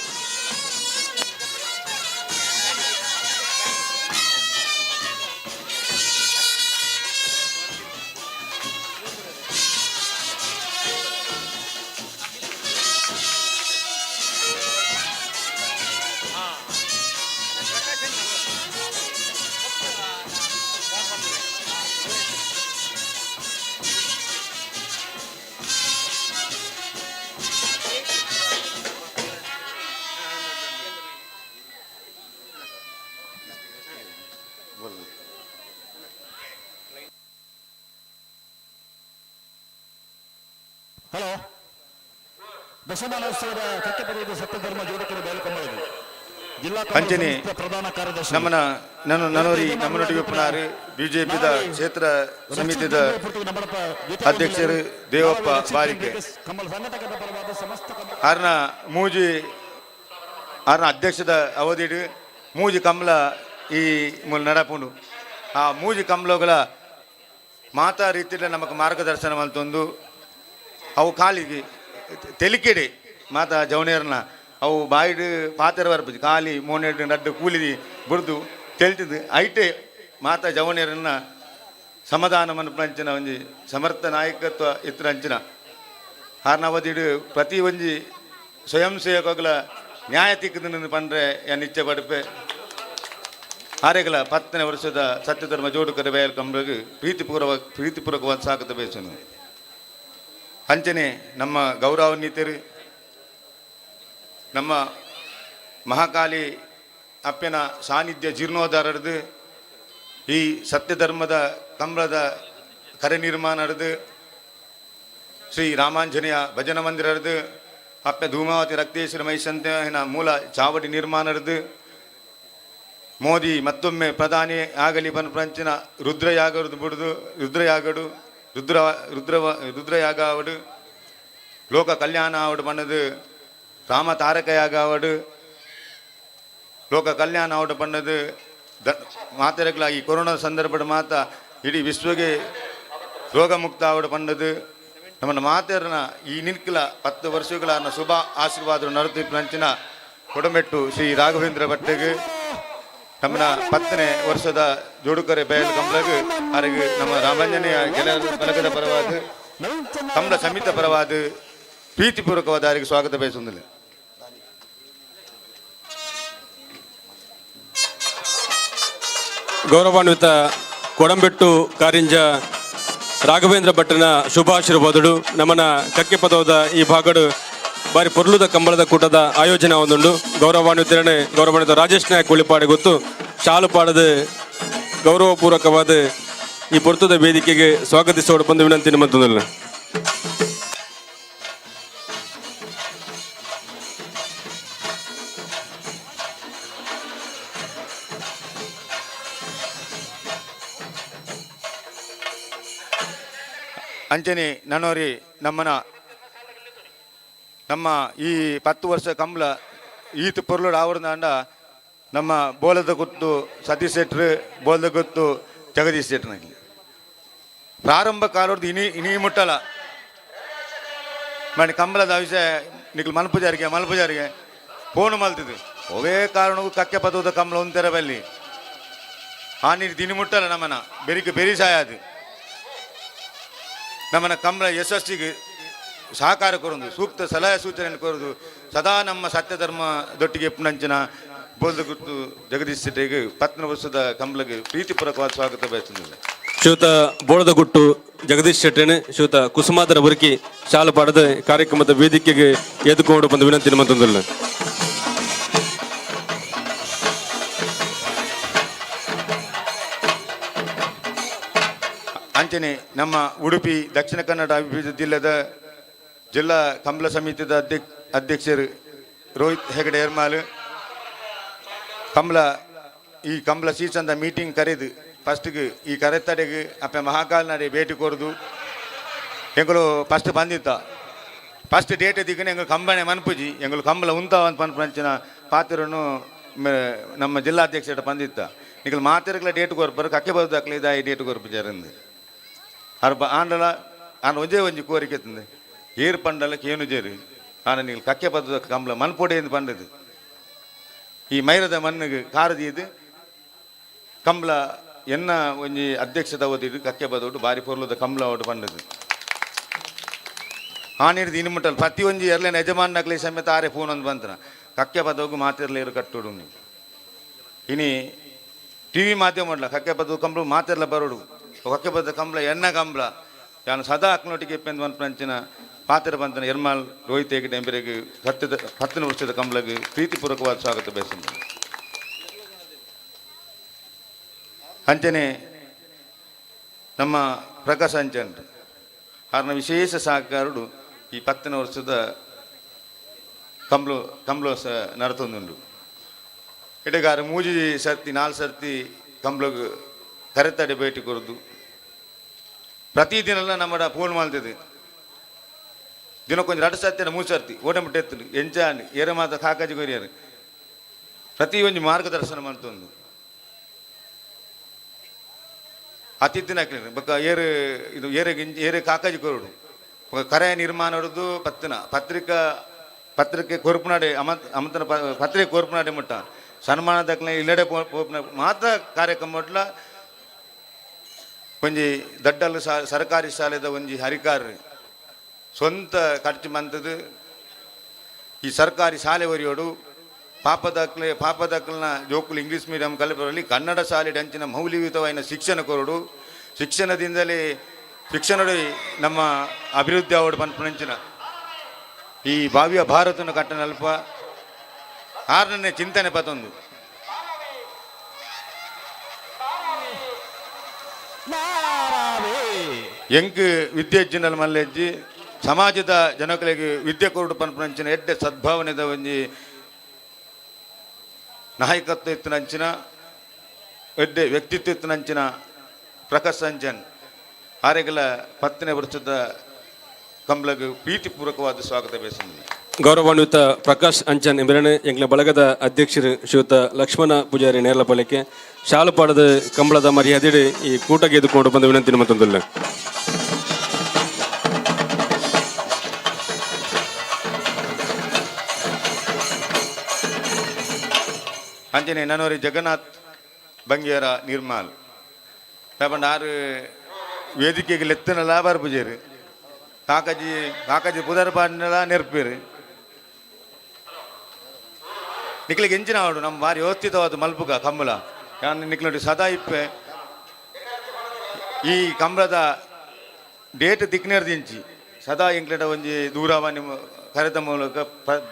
ಹಲೋ ದಶಮಾನೋತ್ಸವದ ಕಟ್ಟೆಪಡೆಯುವ ಸತ್ಯಧರ್ಮ ಜೋಡಕರ ಬಯಲುಕೊಂಬಳದು ಜಿಲ್ಲಾ ಅಂಚನೆ ಪ್ರಧಾನ ಕಾರ್ಯದರ್ಶಿ ನಮ್ಮನ ನನವರಿ ನಮ್ಮನೊಟ್ಟಿಗೆ ಪುನಾರು ಬಿಜೆಪಿದ ಕ್ಷೇತ್ರ ಸಮಿತಿದ ಅಧ್ಯಕ್ಷರು ದೇವಪ್ಪ ಬಾರಿಕೆ ಆರ್ನ ಮೂಜಿ ಆರ್ನ ಅಧ್ಯಕ್ಷದ ಅವಧಿಡು ಮೂಜಿ ಕಂಬಳ ಈ ಮೂಲ ನಡಪುಂಡು ಆ ಮೂಜಿ ಕಂಬಳಗಳ ಮಾತಾ ರೀತಿಯಲ್ಲಿ ನಮಗೆ ಮಾರ್ಗದರ್ಶನ ಅಂತಂದು ಅವು ಕಾಲಿಗೆ ತೆಲಿಕೆಡೆ ಮಾತಾ ಜವನೇರ್ನ ಅವು ಬಾಯಿಡು ಪಾತ್ರ ಬರ್ಬೋದು ಕಾಲಿ ಮೋನೆಡು ನಡ್ಡು ಕೂಲಿದಿ ಬುಡ್ದು ತೆಲ್ತಿದ್ದು ಐಟೆ ಮಾತಾ ಜವನೇರನ್ನ ಸಮಾಧಾನ ಮನಪಂಚಿನ ಒಂಜಿ ಸಮರ್ಥ ನಾಯಕತ್ವ ಇತ್ರ ಅಂಚಿನ ಆರ್ನ ಅವಧಿಡು ಪ್ರತಿ ಒಂಜಿ ಸ್ವಯಂ ಸೇವಕಗಳ ನ್ಯಾಯ ತಿಕ್ಕದನ್ನು ಪಂಡ್ರೆ ನಿಚ್ಚೆ ಪಡುಪೆ ಆರೆಗಳ 10ನೇ ವರ್ಷದ ಸತ್ಯಧರ್ಮ ಜೋಡುಕರ ಬಯಲು ಕಂಬಳಿಗೆ ಪ್ರೀತಿಪೂರ್ವಕವಾದ ಸ್ವಾಗತ ಬಯಸನು. ಅಂಚನೆ ನಮ್ಮ ಗೌರವಾನ್ವಿತರು ನಮ್ಮ ಮಹಾಕಾಲಿ ಅಪ್ಪನ ಸಾನ್ನಿಧ್ಯ ಜೀರ್ಣೋದ್ಧಾರದ್ದು ಈ ಸತ್ಯಧರ್ಮದ ಕಂಬಳದ ಕರೆ ನಿರ್ಮಾಣ ನಡೆದು ಶ್ರೀ ರಾಮಾಂಜನೇಯ ಭಜನ ಮಂದಿರದ್ದು ಅಪ್ಪ ಧೂಮಾವತಿ ರಕ್ತೇಶ್ವರ ಮೈಸಂತ ಮೂಲ ಚಾವಡಿ ನಿರ್ಮಾಣ ನಡೆದು ಮೋದಿ ಮತ್ತೊಮ್ಮೆ ಪ್ರಧಾನಿ ಆಗಲಿ ಪಂಚಿನ ರುದ್ರಯಾಗದು ಬಿಡುದು ರುದ್ರಯಾಗ ಆವಡು ಲೋಕ ಕಲ್ಯಾಣ ಆವಡು ಪಣ್ಣದು ರಾಮ ತಾರಕಯಾಗ ಆವಡು ಲೋಕ ಕಲ್ಯಾಣ ಆವಡು ಪಣ್ಣದು ಮಾತೆರಗಳ ಈ ಕೊರೋನಾ ಸಂದರ್ಭದ ಮಾತ ಇಡೀ ವಿಶ್ವಗೆ ರೋಗ ಮುಕ್ತ ಆವಡು ಪಣ್ಣದು ನಮ್ಮನ್ನು ಮಾತೆರನ ಈ ನಿನ್ಕಿಲ 10 ವರ್ಷಗಳ ಶುಭ ಆಶೀರ್ವಾದ ನರತಿ ಪಂಚಿನ ಕೊಡಮೆಟ್ಟು ಶ್ರೀ ರಾಘವೇಂದ್ರ ಭಟ್ಟಗೆ ನಮ್ಮನ 10ನೇ ವರ್ಷದ ಜೋಡುಕರೆ ಬಯಲು ಕಂಬಳಗೆ ಅವರಿಗೆ ನಮ್ಮ ರಾಮಾಂಜನೇಯ ಗೆಳೆಯರ ಬಳಗದ ಪರವಾದ ಕಂಬಳ ಸಮಿತ ಪರವಾದ ಪ್ರೀತಿಪೂರ್ವಕವಾದ ಅವರಿಗೆ ಸ್ವಾಗತ ಬಯಸುವುದಿಲ್ಲ. ಗೌರವಾನ್ವಿತ ಕೊಡಂಬೆಟ್ಟು ಕಾರಿಂಜ ರಾಘವೇಂದ್ರ ಭಟ್ಟನ ಶುಭಾಶೀರ್ವಾದಗಳು ನಮ್ಮನ ಕಕ್ಕೆ ಪದವದ ಈ ಭಾಗಡು ಬಾರಿ ಪೊರ್ಲುದ ಕಂಬಳದ ಕೂಟದ ಆಯೋಜನೆ ಒಂದುಂಡು ಗೌರವಾನ್ವಿತ ರಾಜೇಶ್ ನಾಯಕ್ ಉಳಿಪಾಡೆ ಗೊತ್ತು ಶಾಲು ಪಾಡದ ಗೌರವಪೂರ್ವಕವಾದ ಈ ಪೊರ್ತುದ ವೇದಿಕೆಗೆ ಸ್ವಾಗತಿಸೋಡು ಬಂದು ವಿನಂತಿ ನಿಮ್ಮಂತಂದಿಲ್ಲ. ಅಂಚನೆ ನನ್ನೋರಿ ನಮ್ಮ ಈ 10 ವರ್ಷ ಕಂಬಳ ಈತ ಪೊರ್ಲುಡು ಆವರಣ ನಮ್ಮ ಬೋಲದ ಗುತ್ತು ಸತೀಶ್ ಶೆಟ್ರು ಬೋಲದ ಗುತ್ತು ಜಗದೀಶ್ ಶೆಟ್ರನಲ್ಲಿ ಪ್ರಾರಂಭ ಕಾಲದ್ದು ಇನಿ ಮುಟ್ಟಲ ಮಾಡಿ ಕಂಬಳದ ವಿಷಯ ನಿಖಲ್ ಮಲ್ಪುಜಾರಿಗೆ ಫೋನ್ ಮಲ್ತಿದ್ದು ಒವೇ ಕಾರಣಕ್ಕೂ ಕಕ್ಕೆ ಪದದ ಕಂಬಳ ಒಂದೆರ ಬಲ್ಲಿ ಆ ನೀರು ದಿನಿ ಮುಟ್ಟಲ್ಲ ನಮ್ಮನ ಬೆರಿ ಸಾಯದು ನಮ್ಮನ ಕಂಬಳ ಯಶಸ್ಸಿಗೆ ಸಹಕಾರ ಕೊರೋದು ಸೂಕ್ತ ಸಲಹೆ ಸೂಚನೆ ಕೊರೋದು ಸದಾ ನಮ್ಮ ಸತ್ಯಧರ್ಮ ದೊಟ್ಟಿಗೆ ಎಪ್ಪನಂಚಿನ ಬೋಲ್ದ ಗುರ್ತು ಜಗದೀಶ್ ಶೆಟ್ಟಿಗೆ 17 ವರ್ಷದ ಕಂಬಳಿಗೆ ಪ್ರೀತಿಪೂರ್ವಕವಾದ ಸ್ವಾಗತ ಬಯಸುತ್ತಿಲ್ಲ. ಶ್ರೀಯುತ ಬೋಳದ ಗುಟ್ಟು ಜಗದೀಶ್ ಶೆಟ್ಟಿನ ಶ್ರೀಯುತ ಕುಸುಮಾದರ ಬುರ್ಕಿ ಶಾಲು ಪಾಡದ ಕಾರ್ಯಕ್ರಮದ ವೇದಿಕೆಗೆ ಎದುಕೊಂಡು ಬಂದು ವಿನಂತಿ ನಿಮ್ಮಂತಂದಿಲ್ಲ. ಅಂಚನೆ ನಮ್ಮ ಉಡುಪಿ ದಕ್ಷಿಣ ಕನ್ನಡ ಅಭಿವೃದ್ಧಿ ಜಿಲ್ಲಾ ಕಂಬಳ ಸಮಿತಿದ ಅಧ್ಯಕ್ಷರು ರೋಹಿತ್ ಹೆಗಡೆ ಎರ್ಮಾಲ್ ಈ ಕಂಬಳ ಸೀಸನ್ದ ಮೀಟಿಂಗ್ ಕರೆದು ಫಸ್ಟ್ಗೆ ಈ ಕರೆತಡೆಗೆ ಅಪ್ಪ ಮಹಾಕಾಲ್ ನಡೆ ಭೇಟಿ ಕೊರದು ಎಂಗಳು ಫಸ್ಟ್ ಬಂದಿತ್ತ ಫಸ್ಟ್ ಡೇಟ್ ದಿಕ್ಕನೆ ಎಂಗಳು ಕಂಬನೆ ಮನ್ಪುಜಿ ಎಂಗಳು ಕಂಬಳ ಅಂತ ಪಂಚಿನ ಪಾತ್ರನು ನಮ್ಮ ಜಿಲ್ಲಾಧ್ಯಕ್ಷ ಬಂದಿತ್ತ ನಿಖಲ್ ಮಾತಿರಗಳ ಡೇಟ್ ಕೊರ್ಪರು ಕಕ್ಕೆ ಬರೋದಾಕ್ಲಿ ಇದಾಯಿ ಡೇಟ್ ಕೊರ್ಪಿಜಾರಂದು ಆಂಡಲ ಆನ ಒಂಜಿ ಕೋರಿಕೆ ತಂದೆ ಏರು ಪಂಡಲಕ್ಕೆ ಏನು ಜೇರು ಆನ ನೀವು ಕಕ್ಕೆ ಪದ ಕಂಬಳ ಮನ್ಪೊಡೆ ಎಂದು ಪಂಡದು ಈ ಮೈರದ ಮಣ್ಣಿಗೆ ಕಾರದಿದ್ದು ಕಂಬಳ ಎನ್ನ ಒಂಜಿ ಅಧ್ಯಕ್ಷದ ಓದಿದ್ದು ಕಕ್ಕೆ ಬದೋಡು ಬಾರಿ ಪೊರ್ಲದ ಕಂಬಳ ಓಡು ಪಂಡದು ಆನಿಡ್ದು ಇನ್ನು ಮುಟ್ಟಲು ಪ್ರತಿ ಒಂಜಿ ಎರಲೇನು ಯಜಮಾನಗ್ಲಿ ಸಮೇತ ಆರೆ ಫೋನ್ ಒಂದು ಬಂತನ ಕಕ್ಕೆ ಪದೋಗು ಮಾತಿರ್ಲೇರು ಕಟ್ಟೋಡು ಇನಿ ಟಿವಿ ಮಾಧ್ಯಮ ಮಾಡಲ ಕಕ್ಕೆ ಪದ ಕಂಬಳ ಮಾತಿರ್ಲ ಬರೋಡು ಕಕ್ಕೆ ಪದ ಕಂಬಳ ಎಣ್ಣ ಕಂಬಳ ನಾನು ಸದಾ ಅಕ್ನೊಟ್ಟಿಗೆ ಎಪ್ಪೆಂದು ಪಂಚಿನ ಪಾತ್ರ ಬಂತನ ಎರ್ಮಾಲ್ ರೋಹಿತ್ ಹೆಗಡೆ ಎಂಬರಿಗೆ 10 ವರ್ಷದ ಕಂಬಳಿಗೆ ಪ್ರೀತಿಪೂರ್ವಕವಾದ ಸ್ವಾಗತ ಬಯಸಿದ್ದೆ. ಅಂಚನೆ ನಮ್ಮ ಪ್ರಕಾಶ್ ಅಂಚನ್ ಅವರ ವಿಶೇಷ ಸಹಕಾರಡು ಈ 10 ವರ್ಷದ ಕಂಬಳ ನಡತೊಂದುಂಡು ಇಡಗಾರ 3 ಸರ್ತಿ 4 ಸರ್ತಿ ಕಂಬಳಿಗೆ ಕರೆತಡೆ ಭೇಟಿ ಕೊರದು ಪ್ರತಿದಿನ ನಮ್ಮ ಫೋನ್ ಮಾಡ್ತಿದ್ದೆ ದಿನಕ್ಕೊಂದು 2 ಸರ್ತಿ 3 ಸರ್ತಿ ಓಡಂಬಿಟ್ಟು ಎತ್ತು ಎಂಚಾನ್ ಏರ ಮಾತ ಕಾಕಾಜಿ ಕೊರಿಯರು ಪ್ರತಿ ಒಂದು ಮಾರ್ಗದರ್ಶನ ಮಾಡ್ತೊಂದು ಅತಿಥಿನ ಹಾಕ್ಲಿ ಬಕ್ಕ ಏರೆ ಕಾಕಾಜಿ ಕೊರಡು ಕರೆಯ ನಿರ್ಮಾಣ ಹೊಡೆದು ಪತ್ರಿಕೆ ಕೊರ್ಪುನಾಡೆ ಅಮಂತನ ಪತ್ರಿಕೆ ಕೊರ್ಪುನಾಡೆ ಮುಟ್ಟ ಸನ್ಮಾನ ದಕ್ಕಲೆ ಇಲ್ಲಡೆ ಮಾತ್ರ ಕಾರ್ಯಕ್ರಮ ಮೊಟ್ಲ ಒಂಜಿ ದಡ್ಡಲು ಸರ್ಕಾರಿ ಶಾಲೆದ ಒಂಜಿ ಹರಿಕಾರ ಸ್ವಂತ ಖರ್ಚು ಮಂತದ್ದು ಈ ಸರ್ಕಾರಿ ಶಾಲೆ ಒರಿಯೋಡು ಪಾಪದಕ್ಕಲ್ನ ಜೋಕುಲು ಇಂಗ್ಲೀಷ್ ಮೀಡಿಯಂ ಕಲಿಪರಲ್ಲಿ ಕನ್ನಡ ಶಾಲೆ ಅಂಚಿನ ಮೌಲ್ಯಯುತವಾದ ಶಿಕ್ಷಣ ಕೊರಡು ಶಿಕ್ಷಣದಿಂದಲೇ ನಮ್ಮ ಅಭಿವೃದ್ಧಿ ಆವಡು ಪಂಚಿನ ಈ ಭಾವ್ಯ ಭಾರತನ ಕಟ್ಟನಲ್ಪ 6ನೇ ಚಿಂತನೆ ಪತೊಂದು ಎಂಕ್ ವಿದ್ಯೆಜ್ಜಿನಲ್ಲಿ ಮಲ್ಲೆಜ್ಜಿ ಸಮಾಜದ ಜನಗಳಿಗೆ ವಿದ್ಯೆ ಕೊರಡು ಪಂಚಿನ ಎಡ್ಡೆ ಸದ್ಭಾವನೆದ ಒಂಜಿ ನಾಯಕತ್ವ ಎತ್ತಿನಂಚಿನ ಎಡ್ಡೆ ವ್ಯಕ್ತಿತ್ವ ಎತ್ತಿನಂಚಿನ ಪ್ರಕಾಶ್ ಅಂಚನ್ ಆರೆಗಳ 10ನೇ ವರ್ಷದ ಕಂಬಳಗೆ ಪ್ರೀತಿಪೂರ್ವಕವಾದ ಸ್ವಾಗತ ಬಯಸಿದೆ. ಗೌರವಾನ್ವಿತ ಪ್ರಕಾಶ್ ಅಂಚನ್ ಎಂಬರನೆ ಎಂಗ್ಲ ಬಳಗದ ಅಧ್ಯಕ್ಷರು ಶ್ರೀಯುತ ಲಕ್ಷ್ಮಣ ಪೂಜಾರಿ ನೇರ್ಲಪಾಲಕ್ಕೆ ಶಾಲು ಪಾಡದ ಕಂಬಳದ ಮರ್ಯಾದೆ ಈ ಕೂಟಕ್ಕೆ ಎದುಕೊಂಡು ಬಂದ ವಿನಂತಿ ಮತ್ತೊಂದಿಲ್ಲ. ಅಂಜನೆ ನನ್ನೋರಿ ಜಗನ್ನಾಥ್ ಬಂಗಿಯರ ನಿರ್ಮಾಲ್ ಪೇಪಂಡ್ 6 ವೇದಿಕೆಗೆ ಲೆತ್ತನಲ್ಲ ಬರ್ಪುಜೇರು ಕಾಕಾಜಿ ಪುದರ್ ಪಾಡಿನೆಲ್ಲ ನೆರ್ಪೇರು ನಿಕ್ಲಿಗೆ ಎಂಚಿನ ಆಡು ನಮ್ಮ ಭಾರಿ ವ್ಯವಸ್ಥಿತವಾದ ಮಲ್ಪುಗ ಕಂಬಳ ಯಾನು ನಿಕ್ಲೋಡಿ ಸದಾ ಇಪ್ಪೆ ಈ ಕಂಬಳದ ಡೇಟ್ ದಿಕ್ನೇರ್ದಿಂಚಿ ಸದಾ ಎಂಕ್ಲೆಟ ಒಂಜಿ ದೂರವಾಣಿ ಕರೆದ ಮೂಲಕ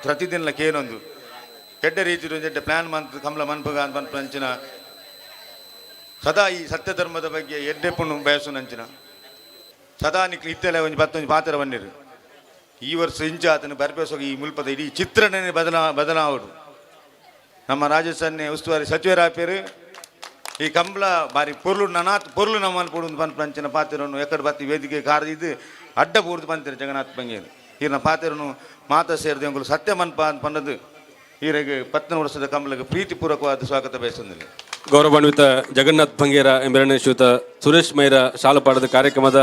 ಪ್ರತಿದಿನ ಕೇನೊಂದು ಕೆಡ್ಡ ರೀತಿ ಒಂಜಿ ಪ್ಲಾನ್ ಮಂತ್ ಕಮಲ ಮನ್ಪಗ ಅಂಚಿನ ಸದಾ ಈ ಸತ್ಯ ಧರ್ಮದ ಬಗ್ಗೆ ಎಡ್ಡೆಪ್ಪು ಬಯಸುನಂಚಿನ ಸದಾ ನಿಕ್ಲು ಇತ್ತೆಲ್ಲ ಒಂಜಿ ಬತ್ತೊಂಜಿ ಪಾತ್ರ ಬನ್ನಿರು ಈ ವರ್ಷ ಇಂಚ ಆತನು ಬರ್ಬೇಸೋಗ ಈ ಮುಲ್ಪದ ಇಡೀ ಚಿತ್ರಣನೇ ಬದಲಾವಡು ನಮ್ಮ ರಾಜಸ್ಥಾನ ಉಸ್ತುವಾರಿ ಸಚಿವರಾಪೇರು ಈ ಕಂಬಳ ಬಾರಿ ಪೊರ್ಲು ಪೊರ್ಲು ನಮ್ಮನ್ನು ಕೊಡು ಪಂಚಿನ ಪಾತ್ರವನ್ನು ಎಕಡೆ ಬತ್ತಿ ವೇದಿಕೆ ಕಾರದಿದ್ದು ಅಡ್ಡ ಪೂರ್ತಿ ಬಂತಿರು ಜಗನ್ನಾಥ್ ಬಂಗೇರು ಈರಿನ ಪಾತ್ರನು ಮಾತ ಸೇರಿದ ಎಂಗಳು ಸತ್ಯ ಮನ್ಪ ಅಂತ ಪನ್ನದು ಈರೆಗೆ 17 ವರ್ಷದ ಕಂಬಳಿಗೆ ಪ್ರೀತಿಪೂರ್ವಕವಾದ ಸ್ವಾಗತ ಬಯಸುವುದಿಲ್ಲ. ಗೌರವಾನ್ವಿತ ಜಗನ್ನಾಥ್ ಭಂಗೇರ ಎಂಬೆರಡನೇ ಶ್ರೀಯುತ ಸುರೇಶ್ ಮೈರ ಶಾಲಪಾಡದ ಕಾರ್ಯಕ್ರಮದ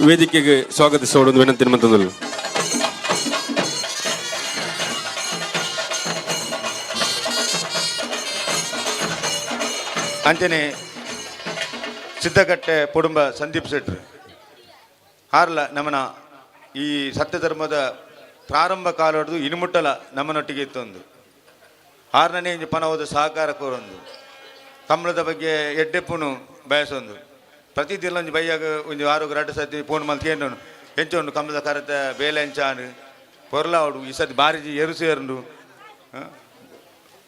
ವೇದಿಕೆಗೆ ಸ್ವಾಗತಿಸೋಡು ವಿನಂತಿ ಮಂತಂದರು. ಅಂಚನೆ ಸಿದ್ದಗಟ್ಟೆ ಪುಡುಂಬ ಸಂದೀಪ್ ಶೆಟ್ರು ಹಾರ್ಲ ನಮ್ಮನ ಈ ಸತ್ಯ ಧರ್ಮದ ಪ್ರಾರಂಭ ಕಾಲ ಹೊಡೆದು ಇನ್ಮುಟ್ಟಲ ನಮ್ಮನೊಟ್ಟಿಗೆ ಇತ್ತೊಂದು ಆರನೇ ಇಂಜಿ ಪನವಾದ ಸಹಕಾರ ಕೋರೊಂದು ಕಂಬಳದ ಬಗ್ಗೆ ಎಡ್ಡೆಪ್ಪುನು ಬಯಸೊಂದು ಪ್ರತಿದಿನ ಒಂಜಿ ಬೈಯಾಗ ಒಂಜಿ 6 ಸತಿ ಫೋನ್ ಮಲ್ತಿ ಏನು ಹೆಂಚೊಂಡು ಕಂಬಳದ ಕರೆತ ಬೇಲೆ ಹೆಂಚಾನು ಪೊರ್ಲಾವಡು ಈ ಸತಿ ಬಾರಿ ಎರು ಸೇರುಂಡು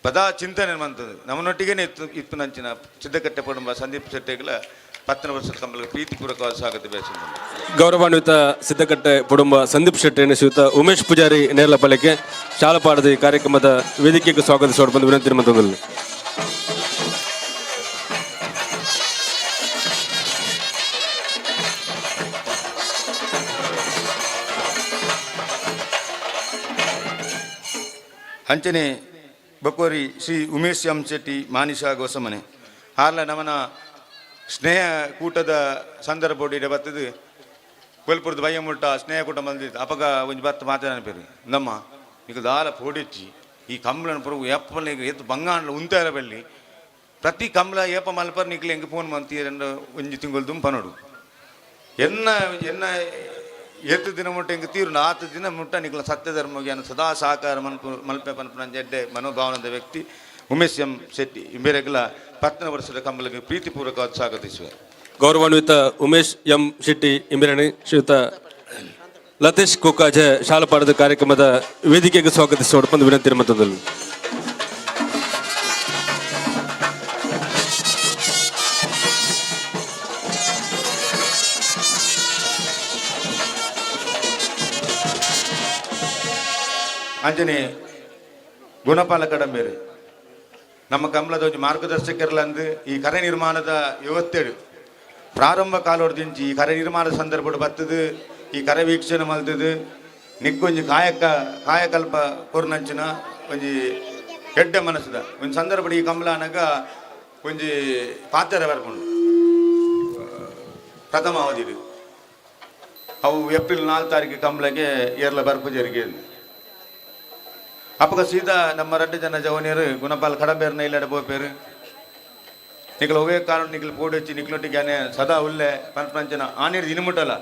ಪದಾ ಚಿಂತನೆ ಮಂತದ್ದು ನಮ್ಮನೊಟ್ಟಿಗೆ ಇತ್ತು ನಂಚಿನ ಸಿದ್ದಕಟ್ಟೆ ಪಡುಂಬ ಸಂದೀಪ್ ಶೆಟ್ಟಿಗಳ 17 ವರ್ಷದ ಕಂಬಳಿಗೆ ಪ್ರೀತಿಪೂರ್ವಕವಾದ ಸ್ವಾಗತ ಬಯಸುತ್ತೇನೆ. ಗೌರವಾನ್ವಿತ ಸಿದ್ದಕಟ್ಟೆ ಪುಡುಂಬ ಸಂದೀಪ್ ಶೆಟ್ಟಿ ಶ್ರೀಯುತ ಉಮೇಶ್ ಪೂಜಾರಿ ನೇರ್ಲಪಲೆಗೆ ಶಾಲಪಾಡದ ಈ ಕಾರ್ಯಕ್ರಮದ ವೇದಿಕೆಗೆ ಸ್ವಾಗತಿಸೋಡು ಬಂದು ವಿನಂತಿ ಮಂತಂದರು. ಅಂಚನೆ ಬಕೋರಿ ಶ್ರೀ ಉಮೇಶ್ ಎಂ ಶೆಟ್ಟಿ ಮಾನಿಷಾ ಗೋಸಮನೆ ಹಾರ್ಲ ನಮನ ಸ್ನೇಹ ಕೂಟದ ಸಂದರ್ಭ ಬರ್ತದೆ ಕೊಲ್ಪುರದ ಬಯ್ಯ ಮುಟ್ಟ ಸ್ನೇಹ ಕೂಟ ಬಂದಿದ್ದು ಅಪಗ ಒಂಜಿ ಬತ್ತ ಮಾತಾಡಪೇರು ನಮ್ಮ ಈಗ ದಾಲ ಪೋಡಿಚ್ಚಿ ಈ ಕಂಬಳನ ಪುರುಗು ಎಪ್ಪಲಿಗೆ ಎತ್ತು ಬಂಗಾಂಡ್ಲ ಉಂತಾರ ಬಲ್ಲಿ ಪ್ರತಿ ಕಂಬಳ ಏಪ ಮಲ್ಪರ್ ನಿಕ್ಲಿ ಹೆಂಗೆ ಫೋನ್ ಮಂತಿ ಒಂಜಿ ತಿಂಗಳು ದುಂಪನೋಡು ಎನ್ನ ಎತ್ತು ದಿನ ಮುಟ್ಟ ಹಿಂಗೆ ತೀರು 4 ದಿನ ಮುಟ್ಟ ನಿಕ್ಲ ಸತ್ಯ ಧರ್ಮಜ್ಞಾನ ಸದಾ ಸಹಕಾರ ಮಲ್ಪೆ ಪನ್ಪನ ಎಡ್ಡೆ ಮನೋಭಾವನದ ವ್ಯಕ್ತಿ ಉಮೇಶ್ ಎಂ ಶೆಟ್ಟಿ ಇಂಬೇರೆಗಲ 17 ವರ್ಷದ ಕಂಬಳಿಗೆ ಪ್ರೀತಿಪೂರ್ವಕವಾದ ಸ್ವಾಗತಿಸುವ. ಗೌರವಾನ್ವಿತ ಉಮೇಶ್ ಎಂ ಶೆಟ್ಟಿ ಇಂಬೇರಣಿ ಶ್ರೀಯುತ ಲತೇಶ್ ಕೋಕಾಜ ಶಾಲಪಾಡದ ಕಾರ್ಯಕ್ರಮದ ವೇದಿಕೆಗೆ ಸ್ವಾಗತಿಸೋಡು ಬಂದು ವಿನಂತಿ ಮಂತಂದರು. ಅಂಜನೆ ಗುಣಪಾಲ ಕಡಂಬೇರು ನಮ್ಮ ಕಂಬಳದ ಒಂದು ಮಾರ್ಗದರ್ಶಕರ್ಲಂದು ಈ ಕರೆ ನಿರ್ಮಾಣದ 57 ಪ್ರಾರಂಭ ಕಾಲೋರ್ದಿಂಚಿ ಈ ಕರೆ ನಿರ್ಮಾಣದ ಸಂದರ್ಭ ಬರ್ತದೆ ಈ ಕರೆ ವೀಕ್ಷಣೆ ಮಲ್ತದು ನಿಕ್ಕೊಂಜಿ ಕಾಯಕಲ್ಪ ಕೊರ್ನಂಚಿನ ಒಂಜಿ ಎಡ್ಡೆ ಮನಸ್ಸದ ಒಂದು ಸಂದರ್ಭ ಈ ಕಂಬಳನಾಗ ಒಂಜಿ ಪಾತ್ರ ಬರ್ಕೊಂಡು ಪ್ರಥಮ ಅವಧಿದು ಅವು ಏಪ್ರಿಲ್ 4 ತಾರೀಕು ಕಂಬಳಗೆ ಏರ್ಲ ಬರ್ಪು ಜರುಗಿ ಅಪ್ಪಗ ಸೀದಾ ನಮ್ಮ 2 ಜನ ಜವನಿಯರು ಗುಣಪಾಲ್ ಕಡಬೇರ್ನ ಇಲ್ಲಡೆ ಬೋಪೇರು ನಿಕ್ಲು ಹೋಗೇ ಕಾರಣ ನಿಕ್ಲು ಪೋಡಿಚ್ಚಿ ನಿಕ್ಲೊಟ್ಟಿಗೆ ಸದಾ ಉಲ್ಲೆ ಪಂಚನ ಆನಿರ್ ಇನ್ಮುಟ್ಟಲ್ಲ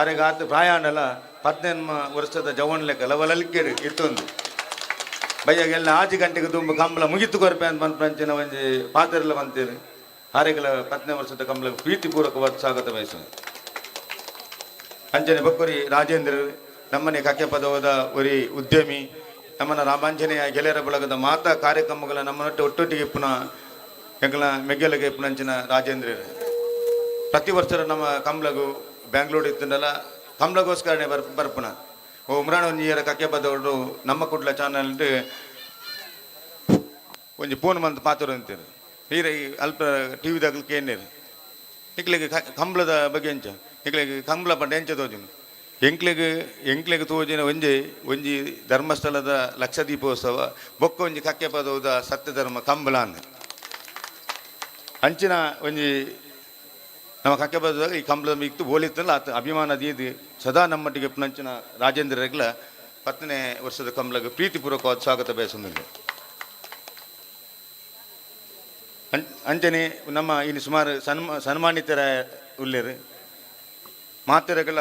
ಆರೆಗ ಆತ ಪ್ರಾಯಾಣಲ್ಲ 18 ವರ್ಷದ ಜವನ್ ಲೆಕ್ಕ ಲವಲಲ್ಕೇಡು ಇತ್ತೊಂದು ಬಯ್ಯಾಗೆಲ್ಲ 8 ಗಂಟೆಗೆ ತುಂಬ ಕಂಬಳ ಮುಗಿತು ಕೊರಪೆ ಅಂತ ಪಂಚನ ಒಂಜಿ ಪಾತ್ರೆಲ್ಲ ಬಂತೇರು ಆರೆಗಲ 17 ವರ್ಷದ ಕಂಬಳ ಪ್ರೀತಿಪೂರ್ವಕವಾದ ಸ್ವಾಗತ ಬಯಸು. ಅಂಜನೆ ಬಕ್ಕುರಿ ರಾಜೇಂದ್ರ ನಮ್ಮನೆ ಕಕ್ಕೆ ಪದವಾದ ಒರಿ ಉದ್ಯಮಿ ನಮ್ಮನ ರಾಮಾಂಜನೇಯ ಗೆಳೆಯರ ಬಳಗದ ಮಾತಾ ಕಾರ್ಯಕ್ರಮಗಳ ನಮ್ಮನೊಟ್ಟು ಒಟ್ಟೊಟ್ಟಿಗೆ ಪುನಃ ಎಂಕಲ ಮೆಗ್ಗೆಲಗೆ ಪುನಂಚಿನ ರಾಜೇಂದ್ರ ಪ್ರತಿ ವರ್ಷ ನಮ್ಮ ಕಂಬಳಗು ಬ್ಯಾಂಗ್ಳೂರು ಇತ್ತಂದಲ್ಲ ಕಂಬಳಗೋಸ್ಕರನೇ ಬರ್ಪುನ ಓ ಉಮ್ರಾಣ ಒಂಜಿಯರ ಕಕ್ಕೆ ಬದವರು ನಮ್ಮ ಕುಡ್ಲ ಚಾನಲ್ ಒಂಜಿ ಫೋನ್ ಮಂತ್ ಪಾತ್ರ ಅಂತೀರು ನೀರ ಅಲ್ಪ ಟಿ ವಿದಾಗ ಕೇನೇರು ಇಕ್ಲಿಗೆ ಕಂಬಳದ ಬಗ್ಗೆ ಎಂಚ ಇಕ್ಲಿಗೆ ಕಂಬಳ ಪಂಡ ಎಂಚ ತೋಜಿನು ಎಂಕ್ಲೆಗೆ ತೋಜಿನ ಒಂಜಿ ಧರ್ಮಸ್ಥಳದ ಲಕ್ಷ ದೀಪೋತ್ಸವ ಬೊಕ್ಕ ಒಂಜಿ ಕಕ್ಕೆ ಪದವುದ ಸತ್ಯ ಧರ್ಮ ಕಂಬಳ ಅಂದ ಅಂಚಿನ ಒಂಜಿ ನಮ್ಮ ಕಕ್ಕೆ ಪದದಾಗ ಈ ಕಂಬಳದ ಇತ್ತು ಬೋಲಿತ್ತಲ್ಲ ಆತ ಅಭಿಮಾನ ದೀದಿ ಸದಾ ನಮ್ಮೊಟ್ಟಿಗೆ ಪುನಂಚಿನ ರಾಜೇಂದ್ರರೆಗ್ಲ 10ನೇ ವರ್ಷದ ಕಂಬಳಗೆ ಪ್ರೀತಿಪೂರ್ವಕವಾದ ಸ್ವಾಗತ ಬಯಸುವುದಿಲ್ಲ. ಅಂಚನೆ ನಮ್ಮ ಇನ್ನು ಸುಮಾರು ಸನ್ಮಾನಿತರ ಉಳ್ಳೇರು ಮಾತೆರಗಳ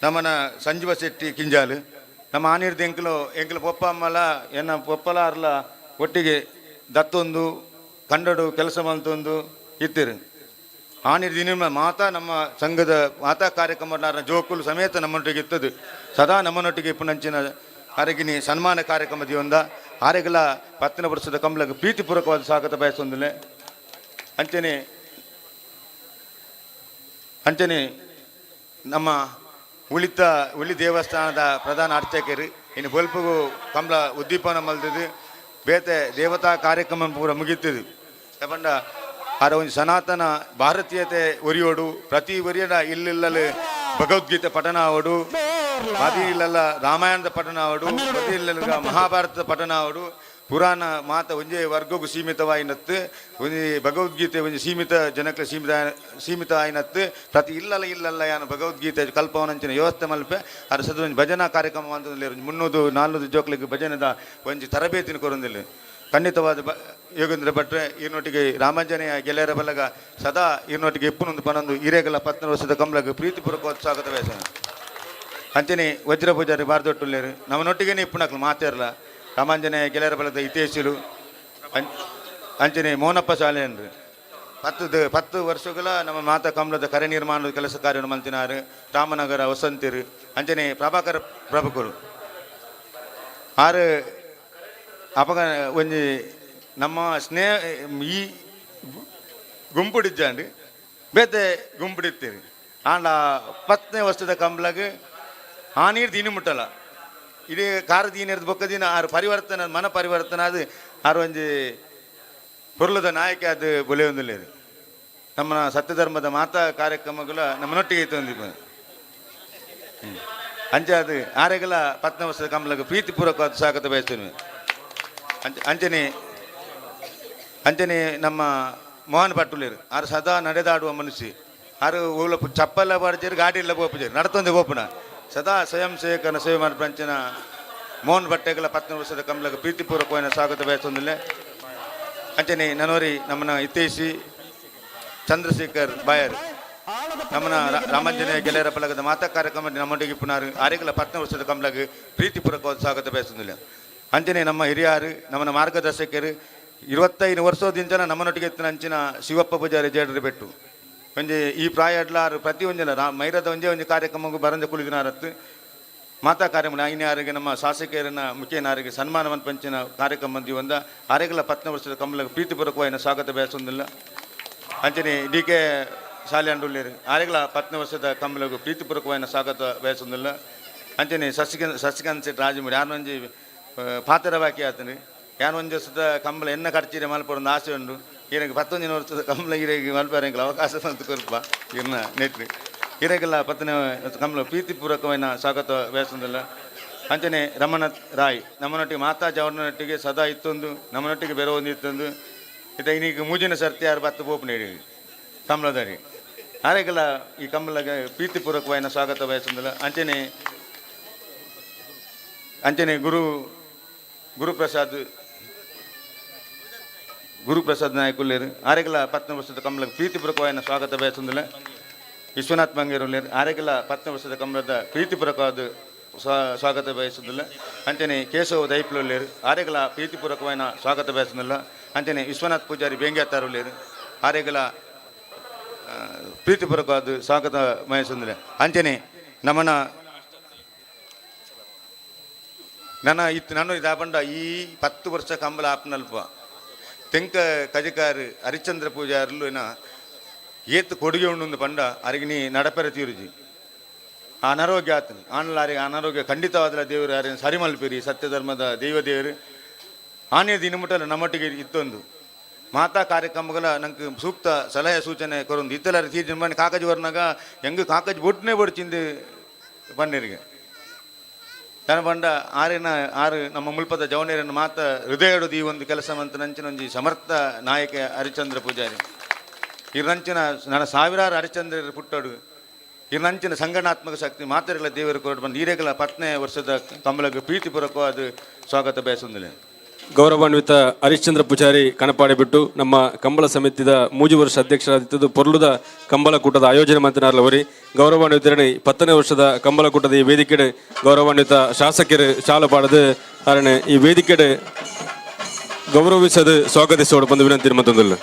ನಮ್ಮನ ಸಂಜೀವ ಶೆಟ್ಟಿ ಕಿಂಜಾಲು ನಮ್ಮ ಆನಿರ್ದ ಎಂಕಲು ಪೊಪ್ಪ ಅಮ್ಮಲ ಎನ್ನ ಪೊಪ್ಪಲಾರ್ಲ ಒಟ್ಟಿಗೆ ದತ್ತೊಂದು ಕಂಡಡು ಕೆಲಸ ಮಲ್ತೊಂದು ಇತ್ತಿರು ಆನಿರ್ ದಿನ ಮಾತಾ ನಮ್ಮ ಸಂಘದ ಮಾತಾ ಕಾರ್ಯಕ್ರಮ ಜೋಕುಲು ಸಮೇತ ನಮ್ಮೊಟ್ಟಿಗೆ ಇತ್ತದು ಸದಾ ನಮ್ಮನೊಟ್ಟಿಗೆ ಇಪ್ಪುನಂಚಿನ ಅರಗಿನಿ ಸನ್ಮಾನ ಕಾರ್ಯಕ್ರಮದ ಒಂದ ಆರೆಗಲ 10ನೇ ವರ್ಷದ ಕಂಬಳಕ್ಕೆ ಪ್ರೀತಿಪೂರ್ವಕವಾದ ಸ್ವಾಗತ ಬಯಸೊಂದಿಲ್ಲ. ಅಂಚನೆ ನಮ್ಮ ಉಳಿ ದೇವಸ್ಥಾನದ ಪ್ರಧಾನ ಅರ್ಚಕರು ಇನ್ನು ಬಲ್ಪಗೂ ಕಂಬಳ ಉದ್ದೀಪನ ಮಲ್ದದು ಬೇತೆ ದೇವತಾ ಕಾರ್ಯಕ್ರಮ ಪೂರ ಮುಗಿತದು ಯಾಕಂಡ ಆರ ಒಂದು ಸನಾತನ ಭಾರತೀಯತೆ ಒರಿಯೋಡು ಪ್ರತಿ ಒರಿಯಡ ಇಲ್ಲಿಲ್ಲಲು ಭಗವದ್ಗೀತೆ ಪಠಣ ಆವಡು ಪ್ರತಿ ಇಲ್ಲೆಲ್ಲ ರಾಮಾಯಣದ ಪಠಣ ಆವಡು ಪ್ರತಿ ಇಲ್ಲೆಲ್ಲ ಮಹಾಭಾರತದ ಪಠಣ ಆವಡು ಪುರಾಣ ಮಾತ ಒಂದೇ ವರ್ಗಕ್ಕೂ ಸೀಮಿತವಾಯಿನತ್ತು ಒಂದು ಭಗವದ್ಗೀತೆ ಒಂದು ಸೀಮಿತ ಜನಕ್ಕೆ ಸೀಮಿತ ಆಯಿನತ್ತು ಪ್ರತಿ ಇಲ್ಲಲ್ಲ ಯಾನು ಭಗವದ್ಗೀತೆ ಕಲ್ಪವನಂಚಿನ ವ್ಯವಸ್ಥೆ ಮಲ್ಪೆ ಅದ್ರ ಸದ ಒಂದು ಭಜನಾ ಕಾರ್ಯಕ್ರಮ ಅಂತಂದಿಲ್ಲ 300-400 ಜೋಕ್ಲಿಗೆ ಭಜನದ ಒಂದು ತರಬೇತಿನ ಕೊರೊಂದಿಲ್ಲ. ಖಂಡಿತವಾದ ಯೋಗೇಂದ್ರ ಭಟ್ರೆ ಈರ್ನೊಟ್ಟಿಗೆ ರಾಮಾಂಜನೇಯ ಗೆಳೆಯರ ಬಲಗ ಸದಾ ಈರ್ನೊಟ್ಟಿಗೆ ಎಪ್ಪುನೊಂದು ಪನೊಂದು ಹಿರೇಗಲ 10 ವರ್ಷದ ಕಂಬಳಗ ಪ್ರೀತಿಪೂರ್ವಕವಾದ ಸ್ವಾಗತ ಬಯಸ. ಅಂಚನೆ ವಜ್ರ ಪೂಜಾರಿ ಬಾರ್ದೊಟ್ಟುಲ್ಲೇರು ನಮ್ಮನೊಟ್ಟಿಗೆ ಇಪ್ಪುನಕ್ಲು ಮಾತೇರಲ್ಲ ರಾಮಾಂಜನೇಯ ಗೆಳೆಯರ ಬಲದ ಹಿತೇಶಿಲು ಅಂಚನೆ ಮೋನಪ್ಪ ಶಾಲೆ ಅಂದ್ರೆ 10 ವರ್ಷಗಳ ನಮ್ಮ ಮಾತಾ ಕಂಬಳದ ಕರೆ ನಿರ್ಮಾಣದ ಕೆಲಸ ಕಾರ್ಯ ಮಲ್ತಿನಾರು ರಾಮನಗರ ವಸಂತಿರು ಅಂಚನೆ ಪ್ರಭಾಕರ ಪ್ರಭುಕರು ಆರು ಅಪಗ ಒಂಜಿ ನಮ್ಮ ಸ್ನೇಹ ಈ ಗುಂಪುಡಿಜ್ಜಾಂಡು ಬೇತೆ ಗುಂಪುಡಿತ್ತೀರಿ ಆಂಡ 10ನೇ ವರ್ಷದ ಕಂಬಳಗೆ ಆ ನೀರು ದೀನಿ ಮುಟ್ಟಲ್ಲ ಇಡೀ ಕಾರ ದೀನಿರ್ದ ಬೊಕ್ಕದಿನ ಆರು ಪರಿವರ್ತನೆ ಮನ ಪರಿವರ್ತನೆ ಅದು ಆರು ಒಂಜಿ ಪೊರ್ಲದ ನಾಯಕ ಅದು ಬೊಲೆಯೊಂದಿಲ್ಲ ನಮ್ಮ ಸತ್ಯಧರ್ಮದ ಮಾತಾ ಕಾರ್ಯಕ್ರಮಗಳ ನಮ್ಮನೊಟ್ಟಿಗೆ ತಂದಿದ್ದ ಅಂಚೆ ಅದು ಆರೆಗಲ 10ನೇ ವರ್ಷದ ಕಂಬಳಗೆ ಪ್ರೀತಿಪೂರ್ವಕವಾದ ಸ್ವಾಗತ ಬಯಸ್ತೇನೆ. ಅಂಚನೆ ನಮ್ಮ ಮೋಹನ್ ಪಟ್ಟುಲೇರು ಆರು ಸದಾ ನಡೆದಾಡುವ ಮನುಷ್ಯ ಆರು ಊಲ ಚಪ್ಪಲ್ಲ ಪಡಿಚಾರು ಗಾಡಿ ಇಲ್ಲ ಬೋಪಿಚಾರು ನಡ್ತೊಂದೆ ಬೋಪುನ ಸದಾ ಸ್ವಯಂ ಸೇವಕನ ಸೇವೆ ಮಾಡಿ ಪಂಚನ ಮೋಹನ್ ಭಟ್ಟೆಗಳ 10ನೇ ವರ್ಷದ ಕಂಬಳಗೆ ಪ್ರೀತಿಪೂರ್ವಕವಾದ ಸ್ವಾಗತ ಬಯಸೊಂದಿಲ್ಲ. ಅಂಚನೆ ನನವರಿ ನಮ್ಮನ ಹಿತೇಶಿ ಚಂದ್ರಶೇಖರ್ ಬಾಯರ್ ನಮ್ಮನ ರಾಮಾಂಜನೇಯ ಗೆಳೆಯರ ಬಲಗದ ಮಾತಾ ಕಾರ್ಯಕ್ರಮ ನಮ್ಮೊಟ್ಟಿಗೆ ಪುನರ್ ಆರೆಗಲ 10ನೇ ವರ್ಷದ ಕಂಬಳಗೆ ಪ್ರೀತಿಪೂರ್ವಕವಾದ ಸ್ವಾಗತ ಬಯಸೊಂದಿಲ್ಲ. ಅಂಚನೆ ನಮ್ಮ ಹಿರಿಯರು ನಮ್ಮನ ಮಾರ್ಗದರ್ಶಕರು 25 ವರ್ಷದಿಂದ ನಮ್ಮನೊಟ್ಟಿಗೆ ಎತ್ತಿನ ಅಂಚಿನ ಶಿವಪ್ಪ ಪೂಜಾರಿ ಜೇಡರು ಬೆಟ್ಟು ಒಂಜಿ ಈ ಪ್ರಾಯ ಎಡ್ಲಾರು ಪ್ರತಿ ಒಂದಿನ ಮೈರದ ಒಂದೇ ಕಾರ್ಯಕ್ರಮಕ್ಕೂ ಬರಂದ ಕುಳಿದಿನಾರತ್ತು ಮಾತಾ ಕಾರ್ಯಕ್ರಮ ಐನ್ಯಾರಿಗೆ ನಮ್ಮ ಶಾಸಕರನ್ನ ಮುಖ್ಯನಾರಿಗೆ ಸನ್ಮಾನ ಪಂಚಿನ ಕಾರ್ಯಕ್ರಮ ಮಂದಿ ಒಂದ ಆರೆಗಲ 10ನೇ ವರ್ಷದ ಕಂಬಳಗೆ ಪ್ರೀತಿಪೂರ್ವಕವಾದ ಸ್ವಾಗತ ಬಯಸೊಂದಿಲ್ಲ. ಅಂಚನೆ DK ಶಾಲೆ ಅಂಡುಲ್ಲೇರು ಆರೆಗಲ 10ನೇ ವರ್ಷದ ಕಂಬಳಗೂ ಪ್ರೀತಿಪೂರ್ವಕವಾದ ಸ್ವಾಗತ ಬಯಸೊಂದಿಲ್ಲ. ಅಂಚನೆ ಸಸಿಕಾಂತ್ ಸೆಟ್ ರಾಜಮುಡಿ ಯಾರೊಂಜಿ ಪಾತ್ರ ಬಾಕಿ ಆತನು ಯಾನು ಒಂದು ವರ್ಷದ ಕಂಬಳ ಎನ್ನ ಕಡ್ಚಿರೆ ಮಲ್ಪೊಂದು ಆಸೆ ಉಂಡು ಈರಗೆ 11 ವರ್ಷದ ಕಂಬಳ ಈರೆಗೆ ಮಲ್ಪಾರಂಗಿಲ್ಲ ಅವಕಾಶ ಬಂತು ಕೊರಪ ಇರ್ನ ನೆಟ್ರಿ ಈರೆಗೆಲ್ಲ 10ನೇ ಕಂಬಳ ಪ್ರೀತಿಪೂರ್ವಕವಾದ ಸ್ವಾಗತ ಬಯಸೊಂದಿಲ್ಲ. ಅಂಚನೆ ರಮನಾಥ್ ರಾಯ್ ನಮ್ಮನೊಟ್ಟಿಗೆ ಮಾತಾ ಜವನೊಟ್ಟಿಗೆ ಸದಾ ಇತ್ತೊಂದು ನಮ್ಮನೊಟ್ಟಿಗೆ ಬೇರೆ ಒಂದು ಇತ್ತೊಂದು ಇದು ಇನ್ನೀಗ ಮೂಜಿನ ಸರ್ತಿ ಯಾರು 10 ಬೋಪು ನೀಡಿ ಕಂಬಳದಾರಿ ಆರೆಗೆಲ್ಲ ಈ ಕಂಬಳಗೆ ಪ್ರೀತಿಪೂರ್ವಕವಾದ ಸ್ವಾಗತ ಬಯಸೊಂದಿಲ್ಲ. ಅಂಚನೆ ಗುರುಪ್ರಸಾದ್ ನಾಯಕುಲ್ಲೇರು ಆರೆಗಲ 10ನೇ ವರ್ಷದ ಕಂಬಳಕ್ಕೆ ಪ್ರೀತಿಪೂರ್ವಕವಾದ ಸ್ವಾಗತ ಬಯಸೊಂದಿಲ್ಲ. ವಿಶ್ವನಾಥ್ ಮಂಗೇರುಲ್ಲೇರು ಆರೆಗಲ 10ನೇ ವರ್ಷದ ಕಂಬಳದ ಪ್ರೀತಿಪೂರ್ವಕವಾದ ಸ್ವಾಗತ ಬಯಸೋದಿಲ್ಲ. ಅಂಚನೆ ಕೇಶವ ದೈಪ್ಲುಲ್ಲೇರು ಆರೆಗಲ ಪ್ರೀತಿಪೂರ್ವಕವಾದ ಸ್ವಾಗತ ಬಯಸೋದಿಲ್ಲ. ಅಂಚನೆ ವಿಶ್ವನಾಥ್ ಪೂಜಾರಿ ಬೇಂಗ್ಯಾತಾರುಲ್ಲೇರು ಆರೆಗಲ ಪ್ರೀತಿಪೂರ್ವಕವಾದ ಸ್ವಾಗತ ಬಯಸೋದಿಲ್ಲ. ಅಂಚನೆ ನಮ್ಮನ ನಾನು ಇದಾಪಂಡ ಈ 10 ವರ್ಷ ಕಂಬಳ ಆಪ್ನಲ್ಪ ತೆಂಕ ಕಜಕಾರು ಹರಿಶ್ಚಂದ್ರ ಪೂಜಾರ್ಲು ಏತ್ ಕೊಡುಗೆ ಉಂಡು ಪಂಡ ಅರಿಗಿನಿ ನಡಪೆರ ತೀರುಜಿ ಅನಾರೋಗ್ಯ ಆತನು ಆನಲಾರಿಗೆ ಅನಾರೋಗ್ಯ ಖಂಡಿತವಾದ ದೇವರು ಯಾರು ಸರಿ ಮಲ್ಪಿರಿ ಸತ್ಯಧರ್ಮದ ದೇವರು ಆನೆ ದಿನಮುಟ್ಟಲ್ಲ ನಮ್ಮೊಟ್ಟಿಗೆ ಇತ್ತೊಂದು ಮಾತಾ ಕಾರ್ಯಕ್ರಮಗಳ ನಂಗೆ ಸೂಕ್ತ ಸಲಹೆ ಸೂಚನೆ ಕೊರೊಂದು ಇತ್ತಲಾರ ತೀರ್ಜಿ ಮನೆ ಕಾಕಜಿ ಬರ್ನಾಗ ಹೆಂಗೆ ಕಾಕಜಿ ಬೊಟ್ಟನೆ ಬಡ್ಚಿಂದು ಪನ್ನೀರಿಗೆ ತನ ಬಂಡ ಆರು ನಮ್ಮ ಮುಲ್ಪದ ಜವನೇರನ್ನು ಮಾತ ಹೃದಯಡು ಈ ಒಂದು ಕೆಲಸ ಅಂತ ನಂಚಿನೊಂಜಿ ಸಮರ್ಥ ನಾಯಕ ಹರಿಶ್ಚಂದ್ರ ಪೂಜಾರಿ ಇರ್ನಂಚಿನ ನನ್ನ ಸಾವಿರಾರು ಹರಿಶ್ಚಂದ್ರ ಪುಟ್ಟಡು ಇರ್ನಂಚಿನ ಸಂಘಟನಾತ್ಮಕ ಶಕ್ತಿ ಮಾತೆರೆಗಳ ದೇವರು ಕೊರಡು ಬಂದು ಈರೆಗಳ 10ನೇ ವರ್ಷದ ಕಂಬಳಕ್ಕೆ ಪ್ರೀತಿಪೂರ್ವಕವಾದ ಸ್ವಾಗತ ಬಯಸೊಂದಿಲ್ಲ. ಗೌರವಾನ್ವಿತ ಹರಿಶ್ಚಂದ್ರ ಪೂಜಾರಿ ಕಣಪಾಡಿ ಬಿಟ್ಟು ನಮ್ಮ ಕಂಬಳ ಸಮಿತಿದ 3 ವರ್ಷ ಅಧ್ಯಕ್ಷರಾದಿದ್ದು ಪೊರ್ಲುದ ಕಂಬಳ ಕೂಟದ ಆಯೋಜನೆ ಮಂತ್ರಿನಾರ್ಲವರಿ ಗೌರವಾನ್ವಿತರಣಿ 10ನೇ ವರ್ಷದ ಕಂಬಳ ಕೂಟದ ಈ ವೇದಿಕೆಡೆ ಗೌರವಾನ್ವಿತ ಶಾಸಕರು ಶಾಲ ಪಾಡದು ಕಾರಣ ಈ ವೇದಿಕೆಡೆ ಗೌರವಿಸದು ಸ್ವಾಗತಿಸೋಡು ಬಂದು ವಿನಂತಿ ಮತ್ತೊಂದಿಲ್ಲ.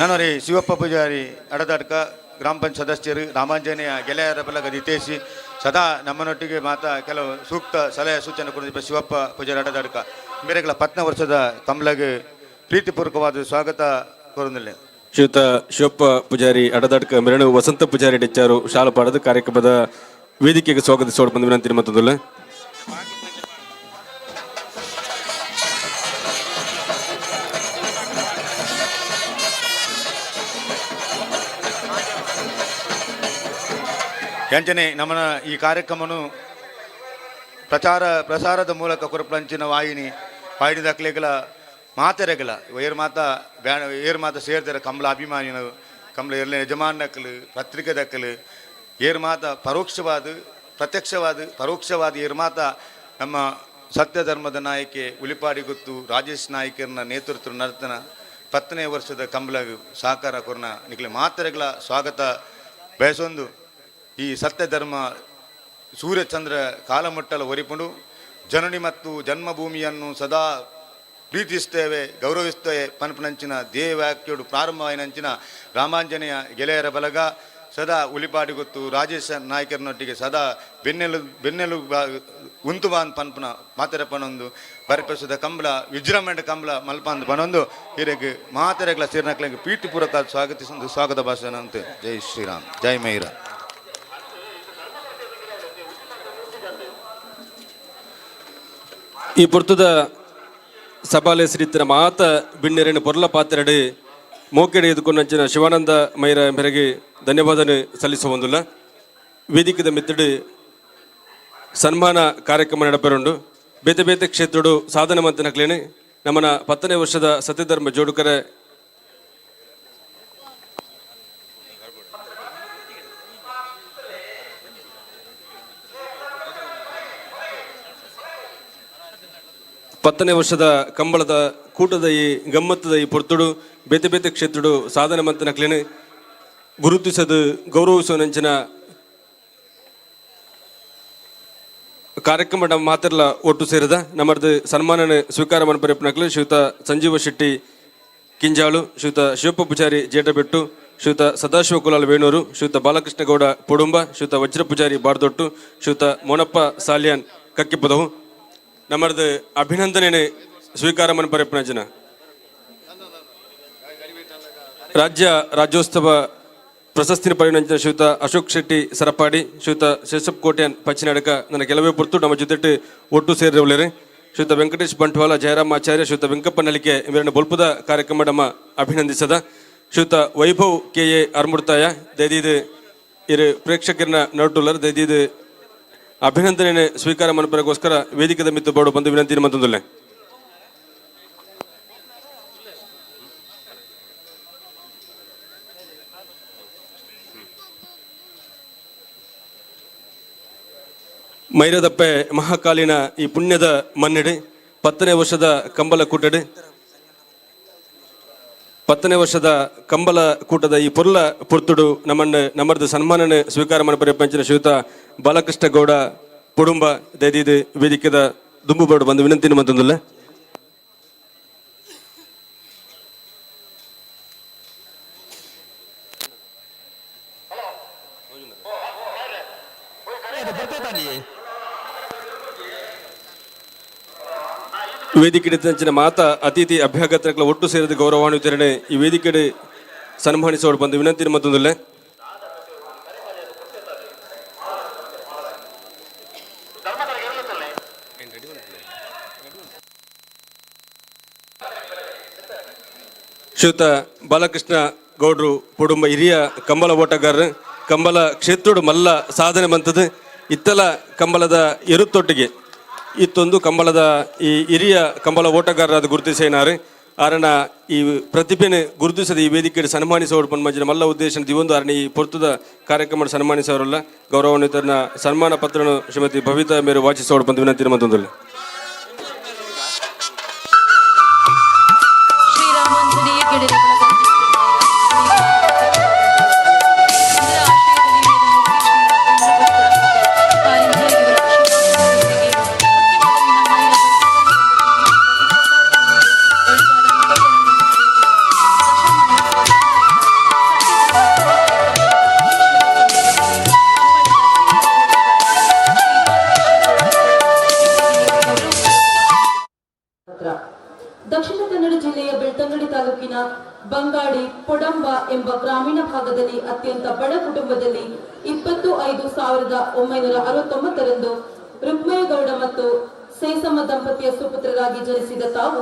ನಾನೋರಿ ಶಿವಪ್ಪ ಪೂಜಾರಿ ಅಡದಾಡ್ಕ ಗ್ರಾಮ ಪಂಚಾಯತ್ ಸದಸ್ಯರು ರಾಮಾಂಜನೇಯ ಗೆಳೆಯರ ಬಲಗ ಹಿತೇಶಿ ಸದಾ ನಮ್ಮನೊಟ್ಟಿಗೆ ಮಾತಾ ಕೆಲವು ಸೂಕ್ತ ಸಲಹೆ ಸೂಚನೆ ಕೊಡಿದ ಶಿವಪ್ಪ ಪೂಜಾರಿ ಅಡದಾಡ್ಕ ಮೇರೆಗಳ 10ನೇ ವರ್ಷದ ಕಮಲಗೆ ಪ್ರೀತಿಪೂರ್ವಕವಾದ ಸ್ವಾಗತ ಕೋರುವುದಿಲ್ಲ. ಶ್ರೀಯುತ ಶಿವಪ್ಪ ಪೂಜಾರಿ ಅಡದಾಡ್ಕ ಮೆರಳು ವಸಂತ ಪೂಜಾರಿ ಡೆಚ್ಚಾರು ಶಾಲಾ ಪಾಡದ ಕಾರ್ಯಕ್ರಮದ ವೇದಿಕೆಗೆ ಸ್ವಾಗತಿಸೋಡು ಬಂದು ವಿನಂತಿ ಮತ್ತೊಂದಿಲ್ಲ. ಎಂಚನೆ ನಮ್ಮನ ಈ ಕಾರ್ಯಕ್ರಮನು ಪ್ರಸಾರದ ಮೂಲಕ ಕೊರಪಂಚಿನ ವಾಹಿನಿ ಪಾಡಿದಾಕ್ಲೆಗಳ ಮಾತೆರೆಗಳ ಏರ್ ಮಾತ ಸೇರ್ದಾರ ಕಮಲ ಅಭಿಮಾನಿಗಳು ಕಮಲ ಎಲ್ಲ ಯಜಮಾನಕ್ಕಲು ಪತ್ರಿಕೆ ದಕ್ಕಲು ಏರ್ ಮಾತ ಪರೋಕ್ಷವಾದ ಏರ್ ಮಾತ ನಮ್ಮ ಸತ್ಯ ಧರ್ಮದ ನಾಯಕಿ ಉಳಿಪಾಡಿ ಗೊತ್ತು ರಾಜೇಶ್ ನಾಯ್ಕರನ್ನ ನೇತೃತ್ವ ನರ್ತನ 10ನೇ ವರ್ಷದ ಕಮಲ ಸಹಕಾರ ಕೊರನ ನಿಖಲೆ ಮಾತೆರೆಗಳ ಸ್ವಾಗತ ಬಯಸೊಂದು ಈ ಸತ್ಯ ಧರ್ಮ ಸೂರ್ಯಚಂದ್ರ ಕಾಲಮಟ್ಟಲ ಒರಿಪುಂಡು ಜನನಿ ಮತ್ತು ಜನ್ಮಭೂಮಿಯನ್ನು ಸದಾ ಪ್ರೀತಿಸ್ತೇವೆ ಗೌರವಿಸ್ತೇವೆ ಪನ್ಪನಂಚಿನ ದೇವಾಕ್ಯೋಡು ಪ್ರಾರಂಭವಾಯಿನಂಚಿನ ರಾಮಾಂಜನೇಯ ಗೆಳೆಯರ ಬಲಗ ಸದಾ ಉಲಿಪಾಡಿ ಗೊತ್ತು ರಾಜೇಶ ನಾಯಕರನೊಟ್ಟಿಗೆ ಸದಾ ಬೆನ್ನೆಲು ಉಂತುಬಾನ್ ಪನ್ಪನ ಮಾತೆರೆ ಪನೊಂದು ಬರಪೆಸದ ಕಂಬಳ ವಿಜೃಂಭಣೆ ಕಂಬಳ ಮಲ್ಪಂದು ಪನೊಂದು ಹಿರೇಗೆ ಮಾತೆರೆಗಳ ಸೇರ್ನಕ್ಲಿಗೆ ಪ್ರೀತಿಪೂರ್ವಕ ಸ್ವಾಗತಿಸೊಂದು ಸ್ವಾಗತ ಭಾಷಣ ಅಂತ. ಜೈ ಶ್ರೀರಾಮ್, ಜೈ ಮೈರ. ಈ ಪುರ್ತದ ಸಭಾಲೆ ಶ್ರೀತಿನ ಮಾತ ಬಿಣ್ಣೆರೆನ ಪೊರ್ಲ ಪಾತ್ರೆಡೆ ಮೋಕೆಡೆ ಎದುಕೊಂಡಂಚಿನ ಶಿವಾನಂದ ಮೈರ ಮೇರೆಗೆ ಧನ್ಯವಾದ ಸಲ್ಲಿಸುವಂದಿಲ್ಲ. ವೇದಿಕೆದ ಮಿತ್ತಡು ಸನ್ಮಾನ ಕಾರ್ಯಕ್ರಮ ನಡಪೆರುಂಡು ಬೇತೆ ಬೇತೆ ಕ್ಷೇತ್ರಡು ಸಾಧನ ಮಂತನಕ್ಲೇನೆ ನಮ್ಮನ 10ನೇ ವರ್ಷದ ಸತ್ಯಧರ್ಮ ಜೋಡುಕರೆ ಪತ್ತನೇ ವರ್ಷದ ಕಂಬಳದ ಕೂಟದ ಈ ಗಮ್ಮತ್ತದ ಈ ಪೊರ್ತುಡು ಬೇತೆ ಬೇತೆ ಕ್ಷೇತ್ರಡು ಸಾಧನ ಮಂತನಕ್ಲೇನೆ ಗುರುತಿಸದು ಗೌರವಿಸುವಂಚಿನ ಕಾರ್ಯಕ್ರಮ ನಮ್ಮ ಮಾತೆಲ್ಲ ಒಟ್ಟು ಸೇರಿದ ನಮ್ಮದು ಸನ್ಮಾನ ಸ್ವೀಕಾರ ಮನಪರೆಪ್ಪನಕ್ಲು ಶ್ರೀಯುತ ಸಂಜೀವ ಶೆಟ್ಟಿ ಕಿಂಜಾಳು, ಶ್ರೀಯುತ ಶಿವಪ್ಪ ಪೂಜಾರಿ ಜೇಟಬೆಟ್ಟು, ಶ್ರೀಯುತ ಸದಾಶಿವ ಕುಲಾಲ್ ವೇಣೂರು, ಶ್ರೀಯುತ ಬಾಲಕೃಷ್ಣಗೌಡ ಪುಡುಂಬ, ಶ್ರೀಯುತ ವಜ್ರ ಪೂಜಾರಿ ಬಾರ್ದೊಟ್ಟು, ಶ್ರೀಯುತ ಮೊನಪ್ಪ ಸಾಲ್ಯಾನ್ ಕಕ್ಕಿಪದವು ನಮ್ಮದು ಅಭಿನಂದನೆ ಸ್ವೀಕಾರ ಮನಪರೆಪ್ಪನ ಜನ ರಾಜ್ಯೋತ್ಸವ ಪ್ರಶಸ್ತಿನ ಪರಿಗಣಿಸಿದ ಶ್ರೀಯುತ ಅಶೋಕ್ ಶೆಟ್ಟಿ ಸರಪಾಡಿ, ಶ್ರೀಯುತ ಶೇಷಪ್ ಕೋಟ್ಯಾನ್ ಪಚ್ಚಿನಡಕ ನನ್ನ ಕೆಲವೇ ಪುರ್ತು ನಮ್ಮ ಜೊತೆ ಒಟ್ಟು ಸೇರಿರವಲೇರೆ ಶ್ರೀಯುತ ವೆಂಕಟೇಶ್ ಬಂಟ್ವಾಳ, ಜಯರಾಮ್ ಆಚಾರ್ಯ, ಶ್ರೀಯುತ ವೆಂಕಪ್ಪ ನಲಿಕೆ ಇವರನ್ನು ಬೊಲ್ಪದ ಕಾರ್ಯಕ್ರಮ ನಮ್ಮ ಅಭಿನಂದಿಸದ ಶ್ರೀಯುತ ವೈಭವ್ ಕೆ.ಎ. ಅರ್ಮುರ್ತಾಯ ದೈದಿದು ಇರು ಪ್ರೇಕ್ಷಕರನ್ನ ನೋಟುಲ್ಲರು ದೈದಿದು ಅಭಿನಂದನೆ ಸ್ವೀಕಾರ ಮನಪರಗೋಸ್ಕರ ವೇದಿಕೆದ ಮಿತ್ತು ಬೋರ್ಡು ಬಂದು ವಿನಂತಿ ಮತ್ತೊಂದಲ್ಲೇ. ಮೈರದಪ್ಪೆ ಮಹಾಕಾಲಿನ ಈ ಪುಣ್ಯದ ಮನ್ನೆಡೆ 10ನೇ ವರ್ಷದ ಕಂಬಲ ಕೂಟಡೆ 10ನೇ ವರ್ಷದ ಕಂಬಲ ಕೂಟದ ಈ ಪೊರ್ಲ ಪುರ್ತುಡು ನಮ್ಮದು ಸನ್ಮಾನ ಸ್ವೀಕಾರ ಮನಪರೆ ಪಂಚಿನ ಶ್ರೀಯುತ ಬಾಲಕೃಷ್ಣ ಗೌಡ ಪುಡುಂಬ ದೈದಿದು ವೇದಿಕೆದ ದುಂಬು ಬೋರ್ಡು ಬಂದು ವಿನಂತಿ ಮತ್ತೊಂದಲ್ಲ. ವೇದಿಕೆ ಮಾತಾ ಅತಿಥಿ ಅಭ್ಯಾಗತಗಳ ಒಟ್ಟು ಸೇರಿದ ಗೌರವಾನ್ವಿತರಣೆ ಈ ವೇದಿಕೆ ಸನ್ಮಾನಿಸೋಡು ಬಂದು ವಿನಂತಿ ಮತ್ತೊಂದಲ್ಲೇ. ಶ್ರೀಯುತ ಬಾಲಕೃಷ್ಣ ಗೌಡ್ರು ಕುಟುಂಬ ಹಿರಿಯ ಕಂಬಲ ಓಟಗಾರರು ಕಂಬಲ ಕ್ಷೇತ್ರೋಡು ಮಲ್ಲ ಸಾಧನೆ ಬಂತದ್ದು ಇತ್ತಲ ಕಂಬಲದ ಎರುತ್ತೊಟ್ಟಿಗೆ ಇತ್ತೊಂದು ಕಂಬಲದ ಈ ಹಿರಿಯ ಕಂಬಲ ಓಟಗಾರರಾದ ಗುರುತಿಸೇನಾರು ಆರಣ ಈ ಪ್ರತಿಭೆನೆ ಗುರುತಿಸದ ಈ ವೇದಿಕೆ ಸನ್ಮಾನಿಸೋರು ಪನ್ಮಂಜಿನ ಮಲ್ಲ ಉದ್ದೇಶ ದಿವೊಂದು ಆರಣ ಈ ಪೊರ್ತದ ಕಾರ್ಯಕ್ರಮ ಸನ್ಮಾನಿಸೋರಲ್ಲ ಗೌರವಾನ್ವಿತರನ್ನ ಸನ್ಮಾನ ಪತ್ರನು ಶ್ರೀಮತಿ ಭವಿತಾ ಮೇರು ವಾಚಿಸೋರು ಬಂದು ವಿನಂತಿ ಮತ್ತೊಂದಲ್ಲ. ವಿಭಾಗದಲ್ಲಿ ಅತ್ಯಂತ ಬಡ ಕುಟುಂಬದಲ್ಲಿ 25/5/1969ರಂದು ರುಕ್ಮಯ್ಯಗೌಡ ಮತ್ತು ಸೇಸಮ್ಮ ದಂಪತಿಯ ಸುಪುತ್ರರಾಗಿ ಜನಿಸಿದ ತಾವು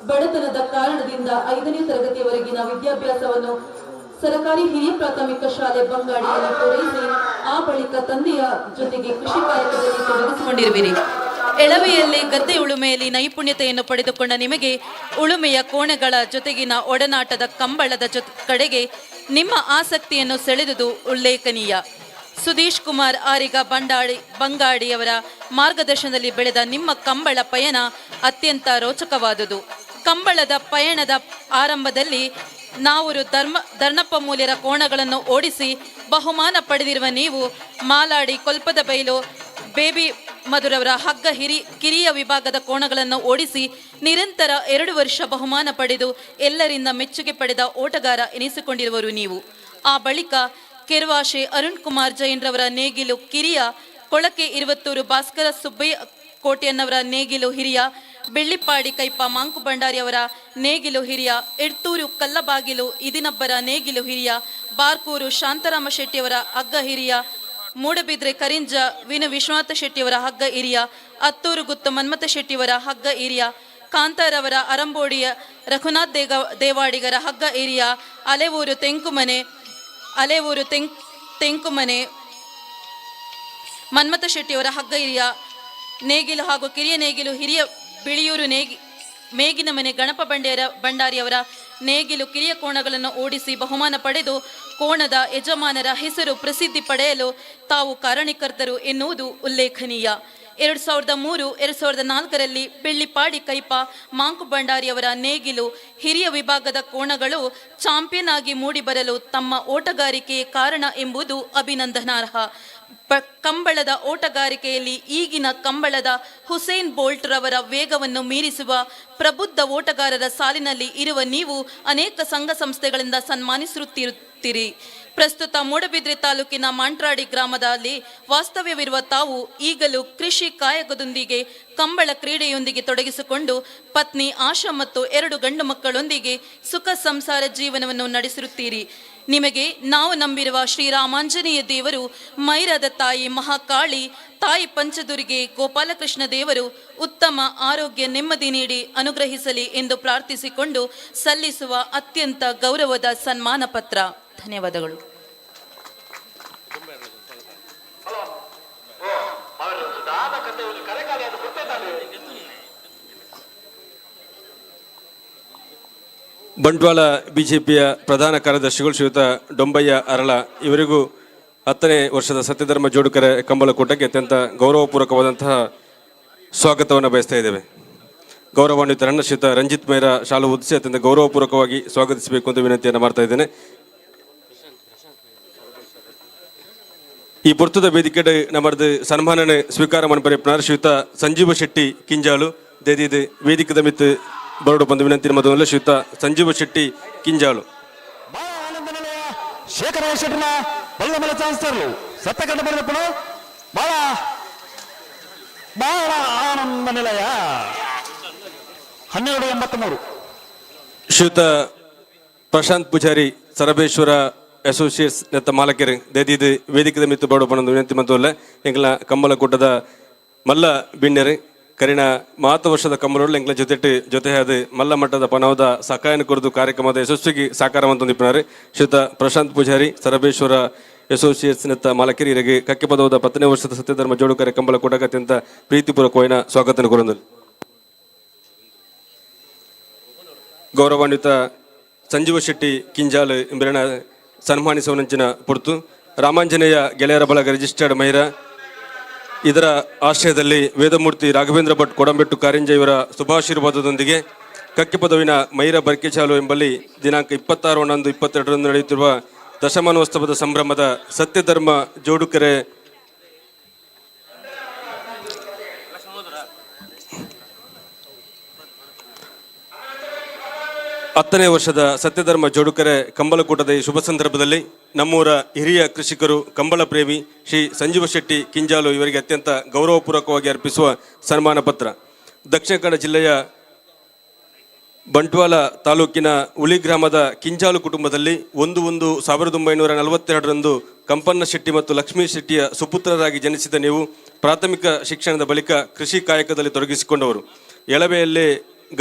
ಬಡತನದ ಕಾರಣದಿಂದ 5ನೇ ತರಗತಿಯವರೆಗಿನ ವಿದ್ಯಾಭ್ಯಾಸವನ್ನು ಸರ್ಕಾರಿ ಹಿರಿಯ ಪ್ರಾಥಮಿಕ ಶಾಲೆ ಬಂಗಾಡಿಯಲ್ಲಿ ಪೂರೈಸಿ ಆ ಬಳಿಕ ತಂದೆಯ ಜೊತೆಗೆ ಕೃಷಿ ಕಾರ್ಯದಲ್ಲಿ ತೊಡಗಿಸಿಕೊಂಡಿರುವಿರಿ. ಎಳವೆಯಲ್ಲಿ ಗದ್ದೆ ಉಳುಮೆಯಲ್ಲಿ ನೈಪುಣ್ಯತೆಯನ್ನು ಪಡೆದುಕೊಂಡ ನಿಮಗೆ ಉಳುಮೆಯ ಕೋಣೆಗಳ ಜೊತೆಗಿನ ಒಡನಾಟದ ಕಂಬಳದ ಕಡೆಗೆ ನಿಮ್ಮ ಆಸಕ್ತಿಯನ್ನು ಸೆಳೆದುದು ಉಲ್ಲೇಖನೀಯ. ಸುಧೀಶ್ ಕುಮಾರ್ ಆರಿಗ ಬಂಗಾಡಿಯವರ ಮಾರ್ಗದರ್ಶನದಲ್ಲಿ ಬೆಳೆದ ನಿಮ್ಮ ಕಂಬಳ ಪಯಣ ಅತ್ಯಂತ ರೋಚಕವಾದುದು. ಕಂಬಳದ ಪಯಣದ ಆರಂಭದಲ್ಲಿ ನಾವರು ಧರ್ನಪ್ಪ ಮೂಲ್ಯರ ಕೋಣಗಳನ್ನು ಓಡಿಸಿ ಬಹುಮಾನ ಪಡೆದಿರುವ ನೀವು ಮಾಲಾಡಿ ಕೊಲ್ಪದ ಬೈಲು ಬೇಬಿ ಮಧುರವರ ಹಗ್ಗ ಕಿರಿಯ ವಿಭಾಗದ ಕೋಣಗಳನ್ನು ಓಡಿಸಿ ನಿರಂತರ 2 ವರ್ಷ ಬಹುಮಾನ ಪಡೆದು ಎಲ್ಲರಿಂದ ಮೆಚ್ಚುಗೆ ಪಡೆದ ಓಟಗಾರ ಎನಿಸಿಕೊಂಡಿರುವರು ನೀವು. ಆ ಬಳಿಕ ಕೆರ್ವಾಶೆ ಅರುಣ್ ಕುಮಾರ್ ಜೈನ್ರವರ ನೇಗಿಲು ಕಿರಿಯ, ಕೊಳಕೆ 20 ಭಾಸ್ಕರ ಸುಬ್ಬಯ್ಯ ಕೋಟೆಯನ್ನವರ ನೇಗಿಲು ಹಿರಿಯ, ಬೆಳ್ಳಿಪ್ಪಾಡಿ ಕೈಪ ಮಾಂಕು ಭಂಡಾರಿಯವರ ನೇಗಿಲು ಹಿರಿಯ, ಎಡ್ತೂರು ಕಲ್ಲಬಾಗಿಲು ಇದಿನಬ್ಬರ ನೇಗಿಲು ಹಿರಿಯ, ಬಾರ್ಕೂರು ಶಾಂತರಾಮ ಶೆಟ್ಟಿಯವರ ಹಗ್ಗ ಹಿರಿಯ, ಮೂಡಬಿದ್ರೆ ಕರಿಂಜ ವಿಶ್ವನಾಥ ಶೆಟ್ಟಿಯವರ ಹಗ್ಗ ಹಿರಿಯ, ಅತ್ತೂರು ಗುತ್ತು ಮನ್ಮಥ ಶೆಟ್ಟಿಯವರ ಹಗ್ಗ ಹಿರಿಯ, ಕಾಂತಾರವರ ಅರಂಬೋಡಿಯ ರಘುನಾಥ್ ದೇವಾಡಿಗರ ಹಗ್ಗ ಹಿರಿಯ, ಅಲೆವೂರು ತೆಂಕುಮನೆ ಮನ್ಮಥ ಶೆಟ್ಟಿಯವರ ಹಗ್ಗ ಹಿರಿಯ ನೇಗಿಲು ಹಾಗೂ ಕಿರಿಯ ನೇಗಿಲು ಹಿರಿಯ ಬಿಳಿಯೂರು ಮೇಗಿನ ಮನೆ ಗಣಪ ಭಂಡಾರಿಯವರ ನೇಗಿಲು ಕಿರಿಯ ಕೋಣಗಳನ್ನು ಓಡಿಸಿ ಬಹುಮಾನ ಪಡೆದು ಕೋಣದ ಯಜಮಾನರ ಹೆಸರು ಪ್ರಸಿದ್ಧಿ ಪಡೆಯಲು ತಾವು ಕಾರಣೀಕರ್ತರು ಎನ್ನುವುದು ಉಲ್ಲೇಖನೀಯ. 2003-2004ರಲ್ಲಿ ಬೆಳ್ಳಿಪಾಡಿ ಕೈಪ ಮಾಂಕು ಭಂಡಾರಿಯವರ ನೇಗಿಲು ಹಿರಿಯ ವಿಭಾಗದ ಕೋಣಗಳು ಚಾಂಪಿಯನ್ ಆಗಿ ಮೂಡಿಬರಲು ತಮ್ಮ ಓಟಗಾರಿಕೆಯೇ ಕಾರಣ ಎಂಬುದು ಅಭಿನಂದನಾರ್ಹ. ಕಂಬಳದ ಓಟಗಾರಿಕೆಯಲ್ಲಿ ಈಗಿನ ಕಂಬಳದ ಹುಸೇನ್ ಬೋಲ್ಟ್ ರವರ ವೇಗವನ್ನು ಮೀರಿಸುವ ಪ್ರಬುದ್ಧ ಓಟಗಾರರ ಸಾಲಿನಲ್ಲಿ ಇರುವ ನೀವು ಅನೇಕ ಸಂಘ ಸಂಸ್ಥೆಗಳಿಂದ ಸನ್ಮಾನಿಸುತ್ತಿರುತ್ತೀರಿ. ಪ್ರಸ್ತುತ ಮೂಡಬಿದ್ರೆ ತಾಲೂಕಿನ ಮಾಂಟ್ರಾಡಿ ಗ್ರಾಮದಲ್ಲಿ ವಾಸ್ತವ್ಯವಿರುವ ತಾವು ಈಗಲೂ ಕೃಷಿ ಕಾಯಕದೊಂದಿಗೆ ಕಂಬಳ ಕ್ರೀಡೆಯೊಂದಿಗೆ ತೊಡಗಿಸಿಕೊಂಡು ಪತ್ನಿ ಆಶಾ ಮತ್ತು 2 ಗಂಡು ಮಕ್ಕಳೊಂದಿಗೆ ಸುಖ ಸಂಸಾರ ಜೀವನವನ್ನು ನಡೆಸಿರುತ್ತೀರಿ. ನಿಮಗೆ ನಾವು ನಂಬಿರುವ ಶ್ರೀರಾಮಾಂಜನೇಯ ದೇವರು, ಮೈರಾದ ತಾಯಿ ಮಹಾಕಾಳಿ, ತಾಯಿ ಪಂಚದುರ್ಗೆ ಗೋಪಾಲಕೃಷ್ಣ ದೇವರು ಉತ್ತಮ ಆರೋಗ್ಯ ನೆಮ್ಮದಿ ನೀಡಿ ಅನುಗ್ರಹಿಸಲಿ ಎಂದು ಪ್ರಾರ್ಥಿಸಿಕೊಂಡು ಸಲ್ಲಿಸುವ ಅತ್ಯಂತ ಗೌರವದ ಸನ್ಮಾನ ಪತ್ರ. ಧನ್ಯವಾದಗಳು. ಬಂಟ್ವಾಳ ಬಿಜೆಪಿಯ ಪ್ರಧಾನ ಕಾರ್ಯದರ್ಶಿಗಳು ಶ್ರೀಯುತ ಡೊಂಬಯ್ಯ ಅರಳ ಇವರಿಗೂ 10ನೇ ವರ್ಷದ ಸತ್ಯಧರ್ಮ ಜೋಡುಕರೆ ಕಂಬಳಕೂಟಕ್ಕೆ ಅತ್ಯಂತ ಗೌರವಪೂರ್ವಕವಾದಂತಹ ಸ್ವಾಗತವನ್ನು ಬಯಸ್ತಾ ಇದ್ದೇವೆ. ಗೌರವಾನ್ವಿತ ರಣ್ಣ ಶ್ರೀಯುತ ರಂಜಿತ್ ಮೇರ ಶಾಲು ಹೊದಿಸಿ ಅತ್ಯಂತ ಗೌರವಪೂರ್ವಕವಾಗಿ ಸ್ವಾಗತಿಸಬೇಕು ಅಂತ ವಿನಂತಿಯನ್ನು ಮಾಡ್ತಾ ಇದ್ದೇನೆ. ಈ ಪುರ್ತದ ವೇದಿಕೆ ನಮ್ಮದು ಸನ್ಮಾನನೆ ಸ್ವೀಕಾರ ಮನ್ಪರೆಪ್ಪನಾರ ಶ್ರೀಯುತ ಸಂಜೀವ ಶೆಟ್ಟಿ ಕಿಂಜಾಲು ದೇದಿದೆ ವೇದಿಕದ ಮಿತ್ ಬರೋಡು ಬಂದು ವಿನಂತಿ ಮೊದಲ ಶ್ರೀಯುತ ಸಂಜೀವ ಶೆಟ್ಟಿ ಕಿಂಜಾಲು. ಶೇಖರ ಶೆಟ್ಟಿನ ಬಲ್ಲ ಮೇಲೆ ಚಾನ್ಸ್ಟರ್ಲು ಸತ್ತ ಕಂಡು ಬರೆದಪ್ಪನು ಬಹಳ ಬಹಳ ಆನಂದ ನಿಲಯ 1283. ಶ್ರೀಯುತ ಪ್ರಶಾಂತ್ ಪೂಜಾರಿ ಸರಬೇಶ್ವರ ಅಸೋಸಿಯೇಟ್ಸ್ ನೆತ್ತ ಮಾಲಕೆರೆ ದೇದಿದು ವೇದಿಕದ ಮಿತ್ತು ಬರೋಡು ಬಂದು ವಿನಂತಿ ಮೊದಲ ಎಂಗ್ಲ ಕಂಬಳಕೂಟದ ಮಲ್ಲ ಬಿಣ್ಣೆರೆ ಕರಿಣ ಮಾತ ವರ್ಷದ ಕಂಬಳೋಡು ಎಂಗ್ಲ ಜೊತೆ ಅದು ಮಲ್ಲ ಮಟ್ಟದ ಪನವದ ಸಕಾಯನ ಕುರಿತು ಕಾರ್ಯಕ್ರಮದ ಯಶಸ್ವಿಗೆ ಸಾಕಾರವಂತೊಂದಿಪ್ಪಿನಾರೆ ಶ್ರೀಯುತ ಪ್ರಶಾಂತ್ ಪೂಜಾರಿ ಸರಬೇಶ್ವರ ಅಸೋಸಿಯೇಟ್ಸ್ ನೆತ್ತ ಮಾಲಕೆರೆ ಇರಗೆ ಕಕ್ಕೆ ಪದವದ 10ನೇ ವರ್ಷದ ಸತ್ಯಧರ್ಮ ಜೋಡುಕರೆ ಕಂಬಳಕೂಟಕ್ಕೆ ಅತ್ಯಂತ ಪ್ರೀತಿಪೂರ್ವಕವಾದ ಸ್ವಾಗತ ಕೋರಂದು. ಗೌರವಾನ್ವಿತ ಸಂಜೀವ ಶೆಟ್ಟಿ ಕಿಂಜಾಲ್ ಎಂಬೆರಣ ಸನ್ಮಾನಿಸುವನಂಚಿನ ಪುರ್ತು ರಾಮಾಂಜನೇಯ ಗೆಳೆಯರ ಬಳಗ ರಿಜಿಸ್ಟರ್ಡ್ ಮಹಿರಾ ಇದರ ಆಶ್ರಯದಲ್ಲಿ ವೇದಮೂರ್ತಿ ರಾಘವೇಂದ್ರ ಭಟ್ ಕೊಡಂಬೆಟ್ಟು ಕಾರಿಂಜ ಇವರ ಶುಭಾಶೀರ್ವಾದದೊಂದಿಗೆ ಕಕ್ಕೆ ಪದವಿನ ಮೈರ ಬರ್ಕೆಚಾಲು ಎಂಬಲ್ಲಿ ದಿನಾಂಕ 26/11/22 ನಡೆಯುತ್ತಿರುವ ದಶಮಾನೋತ್ಸವದ ಸಂಭ್ರಮದ ಸತ್ಯಧರ್ಮ ಜೋಡುಕರೆ ಹತ್ತನೇ ವರ್ಷದ ಸತ್ಯಧರ್ಮ ಜೋಡುಕರೆ ಕಂಬಳಕೂಟದ ಈ ಶುಭ ಸಂದರ್ಭದಲ್ಲಿ ನಮ್ಮೂರ ಹಿರಿಯ ಕೃಷಿಕರು ಕಂಬಳ ಪ್ರೇಮಿ ಶ್ರೀ ಸಂಜೀವ ಶೆಟ್ಟಿ ಕಿಂಜಾಲು ಇವರಿಗೆ ಅತ್ಯಂತ ಗೌರವಪೂರ್ವಕವಾಗಿ ಅರ್ಪಿಸುವ ಸನ್ಮಾನ ಪತ್ರ. ದಕ್ಷಿಣ ಕನ್ನಡ ಜಿಲ್ಲೆಯ ಬಂಟ್ವಾಳ ತಾಲೂಕಿನ ಉಳಿ ಗ್ರಾಮದ ಕಿಂಜಾಲು ಕುಟುಂಬದಲ್ಲಿ 1942ರಂದು ಕಂಪನ್ನ ಶೆಟ್ಟಿ ಮತ್ತು ಲಕ್ಷ್ಮೀ ಶೆಟ್ಟಿಯ ಸುಪುತ್ರರಾಗಿ ಜನಿಸಿದ ನೀವು ಪ್ರಾಥಮಿಕ ಶಿಕ್ಷಣದ ಬಳಿಕ ಕೃಷಿ ಕಾಯಕದಲ್ಲಿ ತೊಡಗಿಸಿಕೊಂಡವರು. ಎಳವೆಯಲ್ಲೇ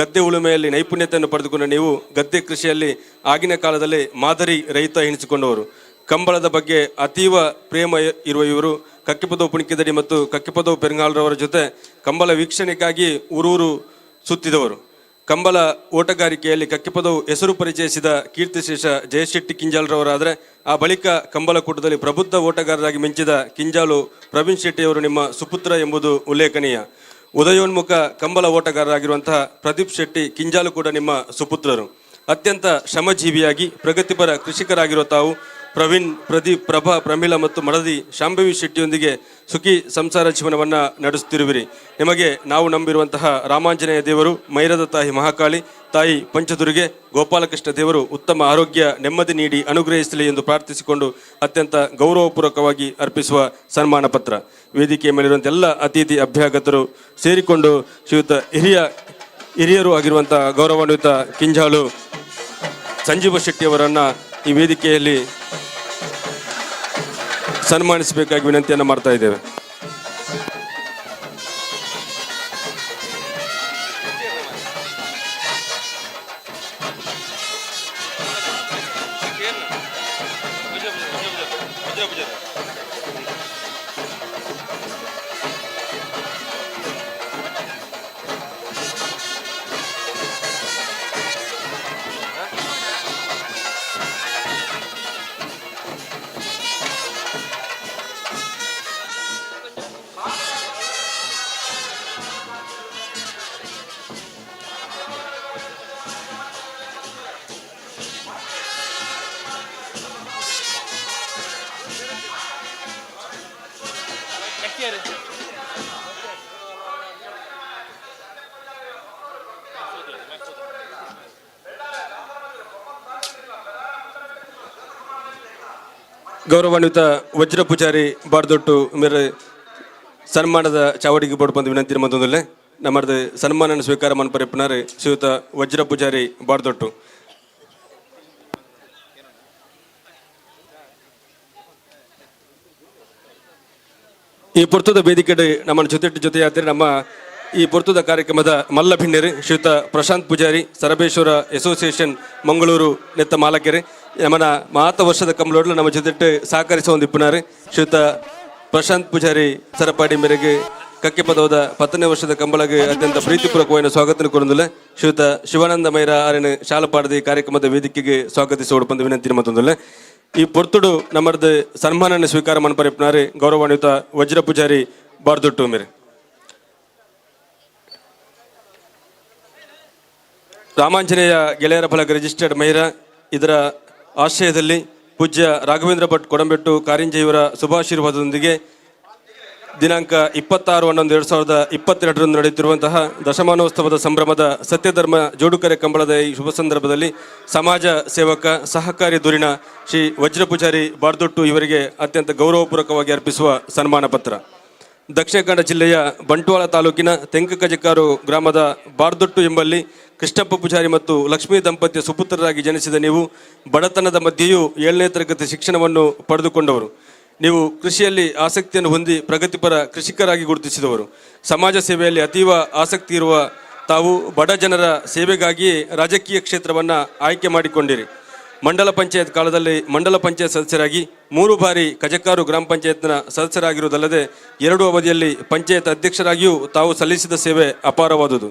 ಗದ್ದೆ ಉಳುಮೆಯಲ್ಲಿ ನೈಪುಣ್ಯತೆಯನ್ನು ಪಡೆದುಕೊಂಡ ನೀವು ಗದ್ದೆ ಕೃಷಿಯಲ್ಲಿ ಆಗಿನ ಕಾಲದಲ್ಲಿ ಮಾದರಿ ರೈತ ಎನಿಸಿಕೊಂಡವರು. ಕಂಬಳದ ಬಗ್ಗೆ ಅತೀವ ಪ್ರೇಮ ಇರುವ ಇವರು ಕಕ್ಕಿಪದವು ಪುಣಿಕಿದಡಿ ಮತ್ತು ಕಕ್ಕಿಪದವು ಪೆರಂಗಾಲ್ರವರ ಜೊತೆ ಕಂಬಳ ವೀಕ್ಷಣೆಗಾಗಿ ಊರೂರು ಸುತ್ತಿದವರು. ಕಂಬಳ ಓಟಗಾರಿಕೆಯಲ್ಲಿ ಕಕ್ಕಿಪದವು ಹೆಸರು ಪರಿಚಯಿಸಿದ ಕೀರ್ತಿಶೇಷ ಜಯಶೆಟ್ಟಿ ಕಿಂಜಾಲ್ರವರಾದರೆ ಆ ಬಳಿಕ ಕಂಬಳ ಕೂಟದಲ್ಲಿ ಪ್ರಬುದ್ಧ ಓಟಗಾರರಾಗಿ ಮಿಂಚಿದ ಕಿಂಜಾಲು ಪ್ರವೀಣ್ ಶೆಟ್ಟಿಯವರು ನಿಮ್ಮ ಸುಪುತ್ರ ಎಂಬುದು ಉಲ್ಲೇಖನೀಯ. ಉದಯೋನ್ಮುಖ ಕಂಬಳ ಓಟಗಾರರಾಗಿರುವಂತಹ ಪ್ರದೀಪ್ ಶೆಟ್ಟಿ ಕಿಂಜಾಲು ಕೂಡ ನಿಮ್ಮ ಸುಪುತ್ರರು. ಅತ್ಯಂತ ಶ್ರಮಜೀವಿಯಾಗಿ ಪ್ರಗತಿಪರ ಕೃಷಿಕರಾಗಿರುವ ತಾವು ಪ್ರವೀಣ್, ಪ್ರದೀಪ್, ಪ್ರಭಾ, ಪ್ರಮೀಳಾ ಮತ್ತು ಮಡದಿ ಶಾಂಭವಿ ಶೆಟ್ಟಿಯೊಂದಿಗೆ ಸುಖಿ ಸಂಸಾರ ಜೀವನವನ್ನು ನಡೆಸುತ್ತಿರುವಿರಿ. ನಿಮಗೆ ನಾವು ನಂಬಿರುವಂತಹ ರಾಮಾಂಜನೇಯ ದೇವರು, ಮೈರದ ತಾಯಿ ಮಹಾಕಾಳಿ, ತಾಯಿ ಪಂಚದುರ್ಗೆ, ಗೋಪಾಲಕೃಷ್ಣ ದೇವರು ಉತ್ತಮ ಆರೋಗ್ಯ ನೆಮ್ಮದಿ ನೀಡಿ ಅನುಗ್ರಹಿಸಲಿ ಎಂದು ಪ್ರಾರ್ಥಿಸಿಕೊಂಡು ಅತ್ಯಂತ ಗೌರವಪೂರ್ವಕವಾಗಿ ಅರ್ಪಿಸುವ ಸನ್ಮಾನ ಪತ್ರ. ವೇದಿಕೆಯ ಮೇಲಿರುವಂಥ ಎಲ್ಲ ಅತಿಥಿ ಅಭ್ಯಾಗತರು ಸೇರಿಕೊಂಡು ಶ್ರೀಯುತ ಹಿರಿಯರು ಆಗಿರುವಂತಹ ಗೌರವಾನ್ವಿತ ಕಿಂಜಾಲು ಸಂಜೀವ ಶೆಟ್ಟಿಯವರನ್ನು ಈ ವೇದಿಕೆಯಲ್ಲಿ ಸನ್ಮಾನಿಸಬೇಕಾಗಿ ವಿನಂತಿಯನ್ನು ಮಾಡ್ತಾ ಇದ್ದೇವೆ. ಗೌರವಾನ್ವಿತ ವಜ್ರ ಪೂಜಾರಿ ಬಾರ್ದೊಟ್ಟು ಮೇರೆ ಸನ್ಮಾನದ ಚಾವಡಿಗೆ ಬೋರ್ಡ್ ಬಂದು ವಿನಂತಿ ಮತ್ತೊಂದಲ್ಲೇ ನಮ್ಮದು ಸನ್ಮಾನ ಸ್ವೀಕಾರ ಮನ್ಪರೆಪ್ಪನಾರೆ ಶ್ರೀಯುತ ವಜ್ರ ಪೂಜಾರಿ ಬಾರ್ದೊಟ್ಟು. ಈ ಪೊರ್ತದ ವೇದಿಕೆ ನಮ್ಮ ಜೊತೆ ಆದರೆ ನಮ್ಮ ಈ ಪೊರ್ತದ ಕಾರ್ಯಕ್ರಮದ ಮಲ್ಲ ಭಿನ್ನರು ಶ್ರೀಯುತ ಪ್ರಶಾಂತ್ ಪೂಜಾರಿ, ಸರಬೇಶ್ವರ ಅಸೋಸಿಯೇಷನ್ ಮಂಗಳೂರು ನೆತ್ತ ಮಾಲಕೆರೆ ನಮ್ಮನ ಮಾತ ವರ್ಷದ ಕಂಬಳೋಡ್ಲು ನಮ್ಮ ಜೊತೆ ಸಹಕರಿಸುವ ಒಂದು ಇಪ್ಪನಾರೆ ಶ್ರೀಯುತ ಪ್ರಶಾಂತ್ ಪೂಜಾರಿ ಸರಪಾಡಿ ಮೇರೆಗೆ ಕಕ್ಕೆ ಪದವದ 10ನೇ ವರ್ಷದ ಕಂಬಳಗೆ ಅತ್ಯಂತ ಪ್ರೀತಿಪೂರ್ವಕವಾದ ಸ್ವಾಗತ ಕೊಡೊಂದಿಲ್ಲ. ಶ್ರೀಯುತ ಶಿವಾನಂದ ಮೈರಾ ಆರನ ಶಾಲಪಾಡದ ಈ ಕಾರ್ಯಕ್ರಮದ ವೇದಿಕೆಗೆ ಸ್ವಾಗತಿಸೋಡು ಬಂದು ವಿನಂತಿ ಮತ್ತೊಂದಿಲ್ಲ. ಈ ಪೊರ್ತುಡು ನಮ್ಮದು ಸನ್ಮಾನ ಸ್ವೀಕಾರ ಮನ್ಪರೆಪ್ಪನಾರೆ ಗೌರವಾನ್ವಿತ ವಜ್ರ ಪೂಜಾರಿ ಬಾರ್ದೊಟ್ಟು ಮೇರೆ. ರಾಮಾಂಜನೇಯ ಗೆಳೆಯರ ಬಳಗ ರಿಜಿಸ್ಟರ್ಡ್ ಮೈರಾ ಇದರ ಆಶ್ರಯದಲ್ಲಿ ಪೂಜ್ಯ ರಾಘವೇಂದ್ರ ಭಟ್ ಕೊಡಂಬೆಟ್ಟು ಕಾರಿಂಜೆ ಇವರ ಶುಭಾಶೀರ್ವಾದದೊಂದಿಗೆ ದಿನಾಂಕ 26/11/2022 ನಡೆಯುತ್ತಿರುವಂತಹ ದಶಮಾನೋತ್ಸವದ ಸಂಭ್ರಮದ ಸತ್ಯಧರ್ಮ ಜೋಡುಕರೆ ಕಂಬಳದ ಈ ಶುಭ ಸಂದರ್ಭದಲ್ಲಿ ಸಮಾಜ ಸೇವಕ ಸಹಕಾರಿ ಧುರೀಣ ಶ್ರೀ ವಜ್ರ ಪೂಜಾರಿ ಬಾರ್ದೊಟ್ಟು ಇವರಿಗೆ ಅತ್ಯಂತ ಗೌರವಪೂರ್ವಕವಾಗಿ ಅರ್ಪಿಸುವ ಸನ್ಮಾನ ಪತ್ರ. ದಕ್ಷಿಣ ಕನ್ನಡ ಜಿಲ್ಲೆಯ ಬಂಟ್ವಾಳ ತಾಲೂಕಿನ ತೆಂಕಕಜಕಾರು ಗ್ರಾಮದ ಬಾರ್ದೊಟ್ಟು ಎಂಬಲ್ಲಿ ಕೃಷ್ಣಪ್ಪ ಪೂಜಾರಿ ಮತ್ತು ಲಕ್ಷ್ಮೀ ದಂಪತಿಯ ಸುಪುತ್ರರಾಗಿ ಜನಿಸಿದ ನೀವು ಬಡತನದ ಮಧ್ಯೆಯೂ 7ನೇ ತರಗತಿ ಶಿಕ್ಷಣವನ್ನು ಪಡೆದುಕೊಂಡವರು. ನೀವು ಕೃಷಿಯಲ್ಲಿ ಆಸಕ್ತಿಯನ್ನು ಹೊಂದಿ ಪ್ರಗತಿಪರ ಕೃಷಿಕರಾಗಿ ಗುರುತಿಸಿದವರು. ಸಮಾಜ ಸೇವೆಯಲ್ಲಿ ಅತೀವ ಆಸಕ್ತಿ ಇರುವ ತಾವು ಬಡ ಜನರ ಸೇವೆಗಾಗಿಯೇ ರಾಜಕೀಯ ಕ್ಷೇತ್ರವನ್ನು ಆಯ್ಕೆ ಮಾಡಿಕೊಂಡಿರಿ. ಮಂಡಲ ಪಂಚಾಯತ್ ಕಾಲದಲ್ಲಿ ಮಂಡಲ ಪಂಚಾಯತ್ ಸದಸ್ಯರಾಗಿ 3 ಬಾರಿ ಕಜಕಾರು ಗ್ರಾಮ ಪಂಚಾಯತ್ನ ಸದಸ್ಯರಾಗಿರುವುದಲ್ಲದೆ 2 ಅವಧಿಯಲ್ಲಿ ಪಂಚಾಯತ್ ಅಧ್ಯಕ್ಷರಾಗಿಯೂ ತಾವು ಸಲ್ಲಿಸಿದ ಸೇವೆ ಅಪಾರವಾದುದು.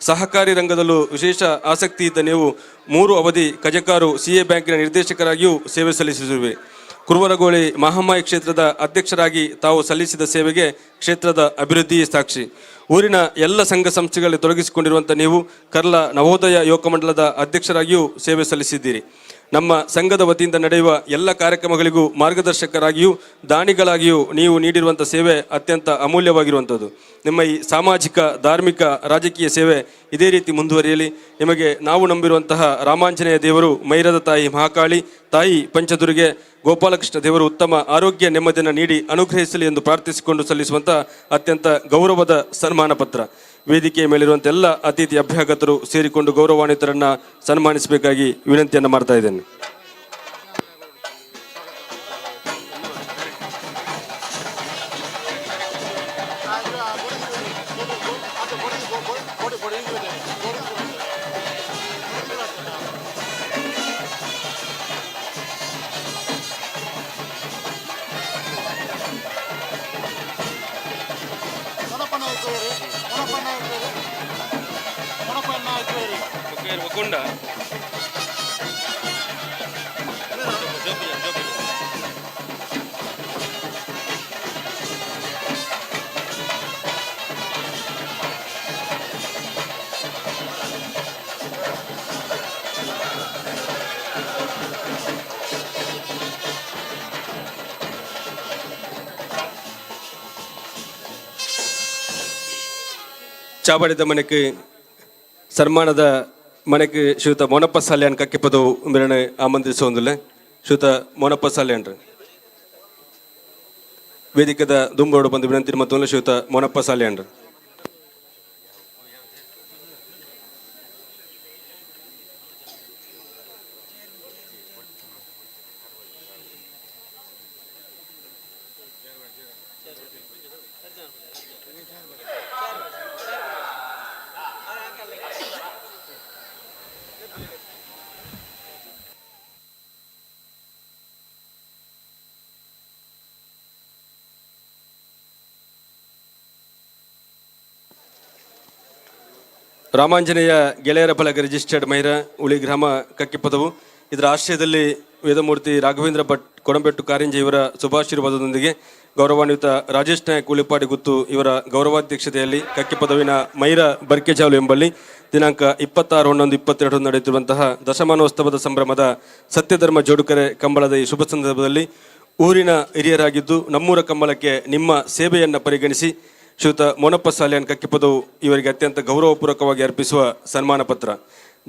ಸಹಕಾರಿ ರಂಗದಲ್ಲೂ ವಿಶೇಷ ಆಸಕ್ತಿ ಇದ್ದ ನೀವು 3 ಅವಧಿ ಕಜಕಾರು CA ಬ್ಯಾಂಕಿನ ನಿರ್ದೇಶಕರಾಗಿಯೂ ಸೇವೆ ಸಲ್ಲಿಸಿರುವೆ. ಕುರುವರಗೋಳಿ ಮಹಾಮಾಯಿ ಕ್ಷೇತ್ರದ ಅಧ್ಯಕ್ಷರಾಗಿ ತಾವು ಸಲ್ಲಿಸಿದ ಸೇವೆಗೆ ಕ್ಷೇತ್ರದ ಅಭಿವೃದ್ಧಿಯೇ ಸಾಕ್ಷಿ. ಊರಿನ ಎಲ್ಲ ಸಂಘ ಸಂಸ್ಥೆಗಳಲ್ಲಿ ತೊಡಗಿಸಿಕೊಂಡಿರುವಂಥ ನೀವು ಕರ್ಲ ನವೋದಯ ಯುವಕ ಮಂಡಲದ ಅಧ್ಯಕ್ಷರಾಗಿಯೂ ಸೇವೆ ಸಲ್ಲಿಸಿದ್ದೀರಿ. ನಮ್ಮ ಸಂಘದ ವತಿಯಿಂದ ನಡೆಯುವ ಎಲ್ಲ ಕಾರ್ಯಕ್ರಮಗಳಿಗೂ ಮಾರ್ಗದರ್ಶಕರಾಗಿಯೂ ದಾನಿಗಳಾಗಿಯೂ ನೀವು ನೀಡಿರುವಂಥ ಸೇವೆ ಅತ್ಯಂತ ಅಮೂಲ್ಯವಾಗಿರುವಂಥದ್ದು. ನಿಮ್ಮ ಈ ಸಾಮಾಜಿಕ, ಧಾರ್ಮಿಕ, ರಾಜಕೀಯ ಸೇವೆ ಇದೇ ರೀತಿ ಮುಂದುವರಿಯಲಿ. ನಿಮಗೆ ನಾವು ನಂಬಿರುವಂತಹ ರಾಮಾಂಜನೇಯ ದೇವರು, ಮೈರದ ತಾಯಿ ಮಹಾಕಾಳಿ, ತಾಯಿ ಪಂಚದುರ್ಗೆ, ಗೋಪಾಲಕೃಷ್ಣ ದೇವರು ಉತ್ತಮ ಆರೋಗ್ಯ ನೆಮ್ಮದಿಯನ್ನು ನೀಡಿ ಅನುಗ್ರಹಿಸಲಿ ಎಂದು ಪ್ರಾರ್ಥಿಸಿಕೊಂಡು ಸಲ್ಲಿಸುವಂಥ ಅತ್ಯಂತ ಗೌರವದ ಸನ್ಮಾನ ಪತ್ರ. ವೇದಿಕೆಯ ಮೇಲಿರುವಂಥ ಎಲ್ಲ ಅತಿಥಿ ಅಭ್ಯಾಗತರು ಸೇರಿಕೊಂಡು ಗೌರವಾನ್ವಿತರನ್ನ ಸನ್ಮಾನಿಸಬೇಕಾಗಿ ವಿನಂತಿಯನ್ನು ಮಾಡ್ತಾ ಇದ್ದೇನೆ. ಚಾಬಡಿದ ಮನೆಗೆ ಸನ್ಮಾನದ ಮನೆಗೆ ಶ್ರೀಯುತ ಮೋನಪ್ಪ ಸಾಲ್ಯಾನ್ ಕಕ್ಕಿಪದು ಮಿರಣ ಆಮಂತ್ರಿಸುವಂದಿಲ್ಲ. ಶ್ರೀಯುತ ಮೋನಪ್ಪ ಸಾಲ್ಯಾನ್ರು ವೇದಿಕೆದ ದುಂಬೋಡು ಬಂದು ವಿನಂತಿ ಮತ್ತು ಶ್ರೀಯುತ ಮೋನಪ್ಪ ಸಾಲ್ಯಾನ್ರು. ರಾಮಾಂಜನೇಯ ಗೆಳೆಯರ ಬಳಗ ರಿಜಿಸ್ಟರ್ಡ್ ಮಹಿರಾ ಉಳಿ ಗ್ರಾಮ ಕಕ್ಕಿಪದವು. ಇದರ ಆಶ್ರಯದಲ್ಲಿ ವೇದಮೂರ್ತಿ ರಾಘವೇಂದ್ರ ಭಟ್ ಕೊಡಂಬೆಟ್ಟು ಕಾರಿಂಜೆ ಇವರ ಶುಭಾಶೀರ್ವಾದದೊಂದಿಗೆ ಗೌರವಾನ್ವಿತ ರಾಜೇಶ್ ನಾಯಕ್ ಉಳಿಪಾಡಿ ಗುತ್ತು ಇವರ ಗೌರವಾಧ್ಯಕ್ಷತೆಯಲ್ಲಿ ಕಕ್ಕಿಪದವಿನ ಮೈರಾ ಬರ್ಕೆಜಾಲು ಎಂಬಲ್ಲಿ ದಿನಾಂಕ 26/11/22 ನಡೆಯುತ್ತಿರುವಂತಹ ದಶಮಾನೋತ್ಸವದ ಸಂಭ್ರಮದ ಸತ್ಯಧರ್ಮ ಜೋಡುಕರೆ ಕಂಬಳದ ಈ ಶುಭ ಸಂದರ್ಭದಲ್ಲಿ ಊರಿನ ಹಿರಿಯರಾಗಿದ್ದು ನಮ್ಮೂರ ಕಂಬಳಕ್ಕೆ ನಿಮ್ಮ ಸೇವೆಯನ್ನು ಪರಿಗಣಿಸಿ ಶ್ರೀಯುತ ಮೋನಪ್ಪ ಸಾಲ್ಯಾನ್ ಕಕ್ಕಿಪದವು ಇವರಿಗೆ ಅತ್ಯಂತ ಗೌರವಪೂರ್ವಕವಾಗಿ ಅರ್ಪಿಸುವ ಸನ್ಮಾನ ಪತ್ರ.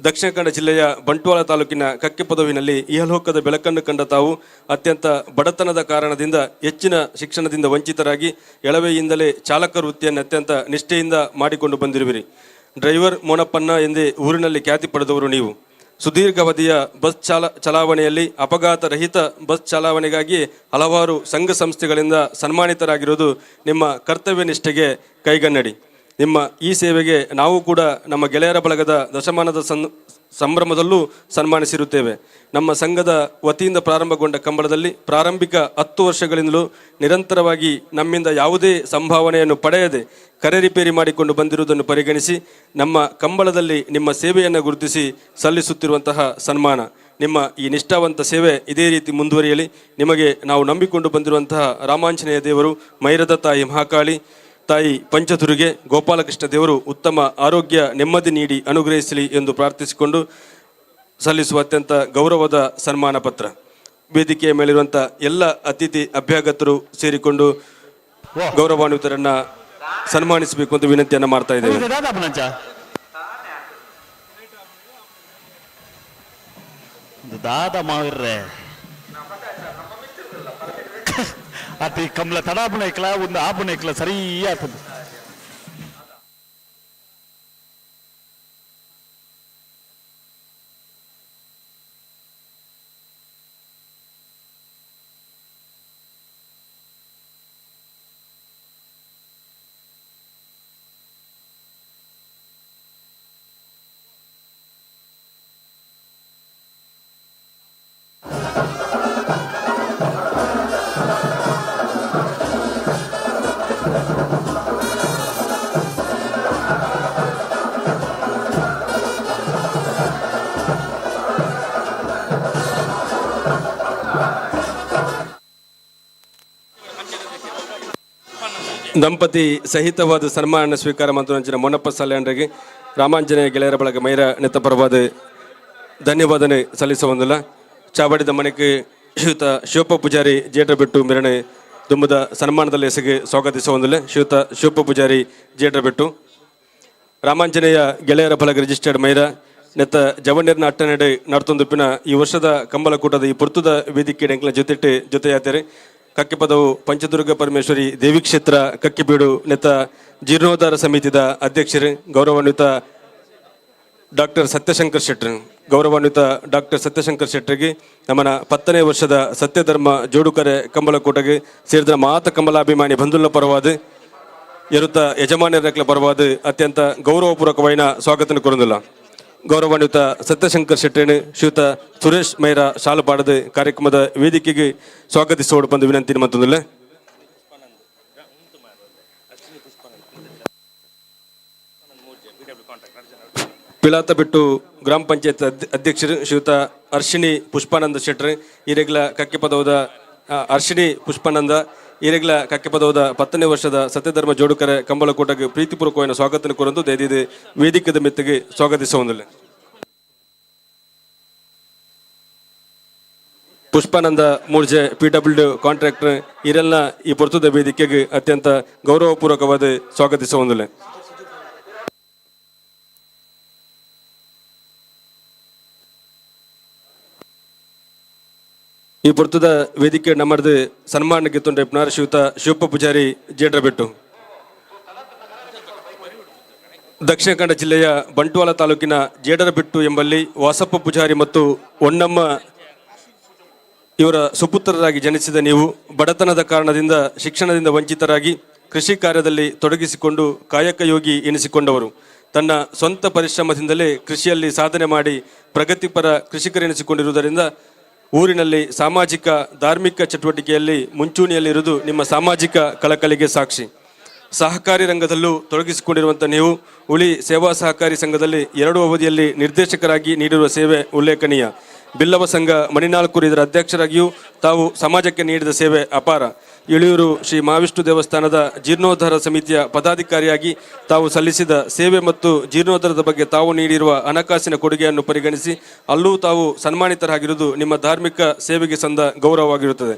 ದಕ್ಷಿಣ ಕನ್ನಡ ಜಿಲ್ಲೆಯ ಬಂಟ್ವಾಳ ತಾಲೂಕಿನ ಕಕ್ಕಿಪದವಿನಲ್ಲಿ ಇಹಲೋಕದ ಬೆಳಕನ್ನು ಕಂಡ ತಾವು ಅತ್ಯಂತ ಬಡತನದ ಕಾರಣದಿಂದ ಹೆಚ್ಚಿನ ಶಿಕ್ಷಣದಿಂದ ವಂಚಿತರಾಗಿ ಎಳವೆಯಿಂದಲೇ ಚಾಲಕ ವೃತ್ತಿಯನ್ನು ಅತ್ಯಂತ ನಿಷ್ಠೆಯಿಂದ ಮಾಡಿಕೊಂಡು ಬಂದಿರುವಿರಿ. ಡ್ರೈವರ್ ಮೋನಪ್ಪನ್ನ ಎಂದೇ ಊರಿನಲ್ಲಿ ಖ್ಯಾತಿ ಪಡೆದವರು ನೀವು. ಸುದೀರ್ಘಾವಧಿಯ ಬಸ್ ಚಲಾವಣೆಯಲ್ಲಿ ಅಪಘಾತ ರಹಿತ ಬಸ್ ಚಾಲವಣೆಗಾಗಿ ಹಲವಾರು ಸಂಘ ಸಂಸ್ಥೆಗಳಿಂದ ಸನ್ಮಾನಿತರಾಗಿರುವುದು ನಿಮ್ಮ ಕರ್ತವ್ಯ ನಿಷ್ಠೆಗೆ ಕೈಗನ್ನಡಿ. ನಿಮ್ಮ ಈ ಸೇವೆಗೆ ನಾವು ಕೂಡ ನಮ್ಮ ಗೆಳೆಯರ ಬಳಗದ ದಶಮಾನದ ಸಂಭ್ರಮದಲ್ಲೂ ಸನ್ಮಾನಿಸಿರುತ್ತೇವೆ. ನಮ್ಮ ಸಂಘದ ವತಿಯಿಂದ ಪ್ರಾರಂಭಗೊಂಡ ಕಂಬಳದಲ್ಲಿ ಪ್ರಾರಂಭಿಕ 10 ವರ್ಷಗಳಿಂದಲೂ ನಿರಂತರವಾಗಿ ನಮ್ಮಿಂದ ಯಾವುದೇ ಸಂಭಾವನೆಯನ್ನು ಪಡೆಯದೆ ಕರೆ ರಿಪೇರಿ ಮಾಡಿಕೊಂಡು ಬಂದಿರುವುದನ್ನು ಪರಿಗಣಿಸಿ ನಮ್ಮ ಕಂಬಳದಲ್ಲಿ ನಿಮ್ಮ ಸೇವೆಯನ್ನು ಗುರುತಿಸಿ ಸಲ್ಲಿಸುತ್ತಿರುವಂತಹ ಸನ್ಮಾನ. ನಿಮ್ಮ ಈ ನಿಷ್ಠಾವಂತ ಸೇವೆ ಇದೇ ರೀತಿ ಮುಂದುವರಿಯಲಿ. ನಿಮಗೆ ನಾವು ನಂಬಿಕೊಂಡು ಬಂದಿರುವಂತಹ ರಾಮಾಂಜನೇಯ ದೇವರು, ಮೈರದ ತಾಯಿ ಮಹಾಕಾಳಿ ತಾಯಿ ಪಂಚದುರ್ಗೆ, ಗೋಪಾಲಕೃಷ್ಣ ದೇವರು ಉತ್ತಮ ಆರೋಗ್ಯ ನೆಮ್ಮದಿ ನೀಡಿ ಅನುಗ್ರಹಿಸಲಿ ಎಂದು ಪ್ರಾರ್ಥಿಸಿಕೊಂಡು ಸಲ್ಲಿಸುವ ಅತ್ಯಂತ ಗೌರವದ ಸನ್ಮಾನ ಪತ್ರ. ವೇದಿಕೆಯ ಮೇಲಿರುವಂಥ ಎಲ್ಲ ಅತಿಥಿ ಅಭ್ಯಾಗತರು ಸೇರಿಕೊಂಡು ಗೌರವಾನ್ವಿತರನ್ನ ಸನ್ಮಾನಿಸಬೇಕು ಅಂತ ವಿನಂತಿಯನ್ನು ಮಾಡ್ತಾ ಇದ್ದೇವೆ. ದಾದ ಮಾವಿರ್ರೆ ಅತಿ ಕಮಲ ತಡಾಪುಣ ಇಕ್ಲ ಒಂದು ಆಪುಣ ಇಕ್ಲ ಸರಿ ಆಗ್ತದೆ. ದಂಪತಿ ಸಹಿತವಾದ ಸನ್ಮಾನ ಸ್ವೀಕಾರ ಮಂತ್ರಿನ ಮೋನಪ್ಪ ಸಾಲ್ಯಾನ್ರಿಗೆ ರಾಮಾಂಜನೇಯ ಗೆಳೆಯರ ಬಳಗ ಮೈರ ನೆತ್ತಪರವಾದ ಧನ್ಯವಾದನೆ ಸಲ್ಲಿಸುವಂದಿಲ್ಲ. ಚಾಬಡಿದ ಮನೆಗೆ ಶ್ರೀಯುತ ಶಿವಪ್ಪ ಪೂಜಾರಿ ಜೇಡ್ರ ಬೆಟ್ಟು ಮೆರಣೆ ದುಂಬದ ಸನ್ಮಾನದಲ್ಲಿ ಹೆಸರಿಗೆ ಸ್ವಾಗತಿಸುವಂದಿಲ್ಲ. ಶ್ರೀಯುತ ಶಿವಪ್ಪ ಪೂಜಾರಿ ಜೇಡ್ರ ಬೆಟ್ಟು ರಾಮಾಂಜನೇಯ ಗೆಳೆಯರ ಬಳಗ ರಿಜಿಸ್ಟರ್ಡ್ ಮೈರ ನೆತ್ತ ಜವಣ್ಣೀರ್ನ ಅಟ್ಟನಡೆ ನಡ್ತೊಂದುಪ್ಪಿನ ಈ ವರ್ಷದ ಕಂಬಳಕೂಟದ ಈ ಪುರ್ತುದ ವೇದಿಕೆ ಎಂಕ್ಲ ಜೊತೆಯಾದರೆ ಕಕ್ಕೆಪದವು ಪಂಚದುರ್ಗ ಪರಮೇಶ್ವರಿ ದೇವಿ ಕ್ಷೇತ್ರ ಕಕ್ಕಿಬೀಡು ನೆತ್ತ ಜೀರ್ಣೋದ್ಧಾರ ಸಮಿತಿದ ಅಧ್ಯಕ್ಷರು ಗೌರವಾನ್ವಿತ ಡಾಕ್ಟರ್ ಸತ್ಯಶಂಕರ್ ಶೆಟ್ಟರ್ ಗೌರವಾನ್ವಿತ ಡಾಕ್ಟರ್ ಸತ್ಯಶಂಕರ್ ಶೆಟ್ಟರ್ಗೆ ನಮ್ಮನ 10ನೇ ವರ್ಷದ ಸತ್ಯಧರ್ಮ ಜೋಡುಕರೆ ಕಂಬಳಕೂಟಗೆ ಸೇರಿದ ಮಾತ ಕಮಲಾಭಿಮಾನಿ ಬಂಧುಗಳ ಪರವಾದ ಎರುತ್ತ ಯಜಮಾನ್ಯರ ಪರವಾದ ಅತ್ಯಂತ ಗೌರವಪೂರ್ವಕವಾದ ಸ್ವಾಗತ ಕೊರಂದಿಲ್ಲ ಗೌರವಾನ್ವಿತ ಸತ್ಯಶಂಕರ್ ಶೆಟ್ಟರ್ ಶ್ರೀಯುತ ಸುರೇಶ್ ಮೈರಾ ಶಾಲುಪಾಡದ ಕಾರ್ಯಕ್ರಮದ ವೇದಿಕೆಗೆ ಸ್ವಾಗತಿಸೋಡು ಬಂದು ವಿನಂತಿ ಮತ್ತೊಂದಿಲ್ಲ ಪಿಲಾತಬೆಟ್ಟು ಗ್ರಾಮ ಪಂಚಾಯತ್ ಅಧ್ಯಕ್ಷರು ಶ್ರೀಯುತ ಅರ್ಶಿಣಿ ಪುಷ್ಪಾನಂದ ಶೆಟ್ಟರ್ ಈರೆಗ್ಲ ಕಕ್ಕೆಪದವದ ಅರ್ಶಿಣಿ ಪುಷ್ಪಾನಂದ ಈರೆಗ್ಲ ಕಕ್ಕೆಪದವದ 10ನೇ ವರ್ಷದ ಸತ್ಯಧರ್ಮ ಜೋಡುಕರೆ ಕಂಬಳಕೂಟಕ್ಕೆ ಪ್ರೀತಿಪೂರ್ವಕವಾದ ಸ್ವಾಗತ ಕೊರಂದು ದಯದಿದೆ ವೇದಿಕೆದ ಮೆತ್ತಿಗೆ ಸ್ವಾಗತಿಸುವುದಿಲ್ಲ ಪುಷ್ಪಾನಂದ ಮೂರ್ಜೆ PWD ಕಾಂಟ್ರಾಕ್ಟರ್ ಇವರೆಲ್ಲ ಈ ಪೊರ್ತುದ ವೇದಿಕೆಗೆ ಅತ್ಯಂತ ಗೌರವಪೂರ್ವಕವಾದ ಸ್ವಾಗತಿಸುವುದಿಲ್ಲ ಈ ಪೊರ್ತುದ ವೇದಿಕೆ ನಮ್ಮದು ಸನ್ಮಾನಕ್ಕೆ ತೊಂದರೆ ಪುನರ್ ಶ್ರೀಯುತ ಶಿವಪ್ಪ ಪೂಜಾರಿ ಜೇಡ್ರಬೆಟ್ಟು ದಕ್ಷಿಣ ಕನ್ನಡ ಜಿಲ್ಲೆಯ ಬಂಟ್ವಾಳ ತಾಲೂಕಿನ ಜೇಡರಬೆಟ್ಟು ಎಂಬಲ್ಲಿ ವಾಸಪ್ಪ ಪೂಜಾರಿ ಮತ್ತು ಒಣ್ಣಮ್ಮ ಇವರ ಸುಪುತ್ರರಾಗಿ ಜನಿಸಿದ ನೀವು ಬಡತನದ ಕಾರಣದಿಂದ ಶಿಕ್ಷಣದಿಂದ ವಂಚಿತರಾಗಿ ಕೃಷಿ ಕಾರ್ಯದಲ್ಲಿ ತೊಡಗಿಸಿಕೊಂಡು ಕಾಯಕ ಯೋಗಿ ಎನಿಸಿಕೊಂಡವರು ತನ್ನ ಸ್ವಂತ ಪರಿಶ್ರಮದಿಂದಲೇ ಕೃಷಿಯಲ್ಲಿ ಸಾಧನೆ ಮಾಡಿ ಪ್ರಗತಿಪರ ಕೃಷಿಕರೆನಿಸಿಕೊಂಡಿರುವುದರಿಂದ ಊರಿನಲ್ಲಿ ಸಾಮಾಜಿಕ ಧಾರ್ಮಿಕ ಚಟುವಟಿಕೆಯಲ್ಲಿ ಮುಂಚೂಣಿಯಲ್ಲಿರುವುದು ನಿಮ್ಮ ಸಾಮಾಜಿಕ ಕಳಕಳಿಗೆ ಸಾಕ್ಷಿ ಸಹಕಾರಿ ರಂಗದಲ್ಲೂ ತೊಡಗಿಸಿಕೊಂಡಿರುವಂಥ ನೀವು ಉಳಿ ಸೇವಾ ಸಹಕಾರಿ ಸಂಘದಲ್ಲಿ 2 ಅವಧಿಯಲ್ಲಿ ನಿರ್ದೇಶಕರಾಗಿ ನೀಡಿರುವ ಸೇವೆ ಉಲ್ಲೇಖನೀಯ ಬಿಲ್ಲವ ಸಂಘ ಮಣಿನಾಲ್ಕೂರು ಇದರ ಅಧ್ಯಕ್ಷರಾಗಿಯೂ ತಾವು ಸಮಾಜಕ್ಕೆ ನೀಡಿದ ಸೇವೆ ಅಪಾರ ಇಳಿಯೂರು ಶ್ರೀ ಮಹಾವಿಷ್ಣು ದೇವಸ್ಥಾನದ ಜೀರ್ಣೋದ್ಧಾರ ಸಮಿತಿಯ ಪದಾಧಿಕಾರಿಯಾಗಿ ತಾವು ಸಲ್ಲಿಸಿದ ಸೇವೆ ಮತ್ತು ಜೀರ್ಣೋದ್ಧಾರದ ಬಗ್ಗೆ ತಾವು ನೀಡಿರುವ ಹಣಕಾಸಿನ ಕೊಡುಗೆಯನ್ನು ಪರಿಗಣಿಸಿ ಅಲ್ಲೂ ತಾವು ಸನ್ಮಾನಿತರಾಗಿರುವುದು ನಿಮ್ಮ ಧಾರ್ಮಿಕ ಸೇವೆಗೆ ಸಂದ ಗೌರವವಾಗಿರುತ್ತದೆ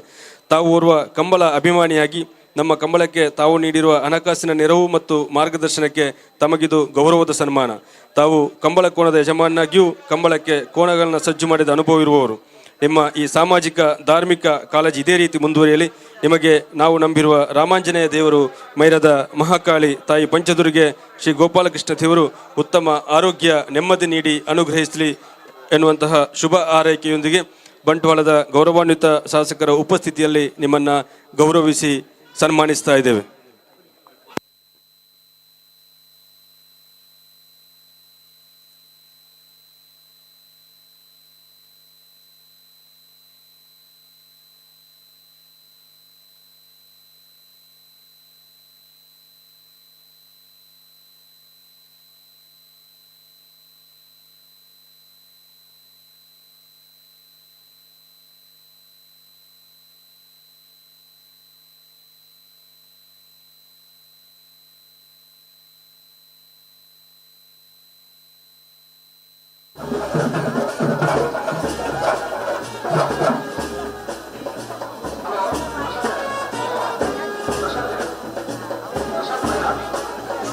ತಾವು ಓರ್ವ ಕಂಬಳ ಅಭಿಮಾನಿಯಾಗಿ ನಮ್ಮ ಕಂಬಳಕ್ಕೆ ತಾವು ನೀಡಿರುವ ಹಣಕಾಸಿನ ನೆರವು ಮತ್ತು ಮಾರ್ಗದರ್ಶನಕ್ಕೆ ತಮಗಿದು ಗೌರವದ ಸನ್ಮಾನ ತಾವು ಕಂಬಳ ಕೋಣದ ಯಜಮಾನಾಗಿಯೂ ಕಂಬಳಕ್ಕೆ ಕೋಣಗಳನ್ನು ಸಜ್ಜು ಮಾಡಿದ ಅನುಭವ ಇರುವವರು ನಿಮ್ಮ ಈ ಸಾಮಾಜಿಕ ಧಾರ್ಮಿಕ ಕಾಳಜಿ ಇದೇ ರೀತಿ ಮುಂದುವರಿಯಲಿ ನಿಮಗೆ ನಾವು ನಂಬಿರುವ ರಾಮಾಂಜನೇಯ ದೇವರು ಮೈರದ ಮಹಾಕಾಳಿ ತಾಯಿ ಪಂಚದುರ್ಗೆ ಶ್ರೀ ಗೋಪಾಲಕೃಷ್ಣ ದೇವರು ಉತ್ತಮ ಆರೋಗ್ಯ ನೆಮ್ಮದಿ ನೀಡಿ ಅನುಗ್ರಹಿಸಲಿ ಎನ್ನುವಂತಹ ಶುಭ ಆರೈಕೆಯೊಂದಿಗೆ ಬಂಟ್ವಾಳದ ಗೌರವಾನ್ವಿತ ಶಾಸಕರ ಉಪಸ್ಥಿತಿಯಲ್ಲಿ ನಿಮ್ಮನ್ನು ಗೌರವಿಸಿ ಸನ್ಮಾನಿಸ್ತಾ ಇದ್ದೇವೆ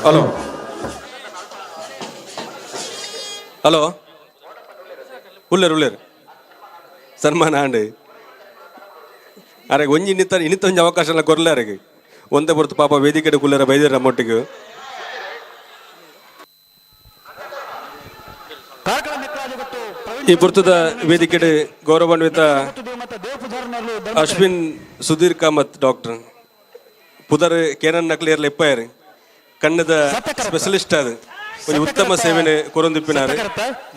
ಹಲೋ ಹಲೋ ಉಳ್ಳೇರು ಸನ್ಮಾನ ಆಂಡ್ ಅರೆಗೆ ಒಂಜಿ ಇನ್ನಿತ್ತೊಂದು ಅವಕಾಶ ಎಲ್ಲ ಕೊರಲೆ ಅರೆಗೆ ಒಂದೇ ಬರ್ತು ಪಾಪ ವೇದಿಕೆ ಕುಳ್ಳೇರ ಬೈದೇರ ನಮ್ಮೊಟ್ಟಿಗೆ ಈ ಪುರ್ತದ ವೇದಿಕೆ ಗೌರವಾನ್ವಿತ ಅಶ್ವಿನ್ ಸುಧೀರ್ ಕಾಮತ್ ಡಾಕ್ಟರ್ ಪುದರ್ ಕೇನನ್ ನಕ್ಲಿಯರ್ಲ ಎಪ್ಪಾಯರ್ ಕಣ್ಣದ ಸ್ಪೆಷಲಿಸ್ಟ್ ಅದು ಒಂದು ಉತ್ತಮ ಸೇವೆನೆ ಕೊರೊಂದಿಪ್ಪಿನಾರು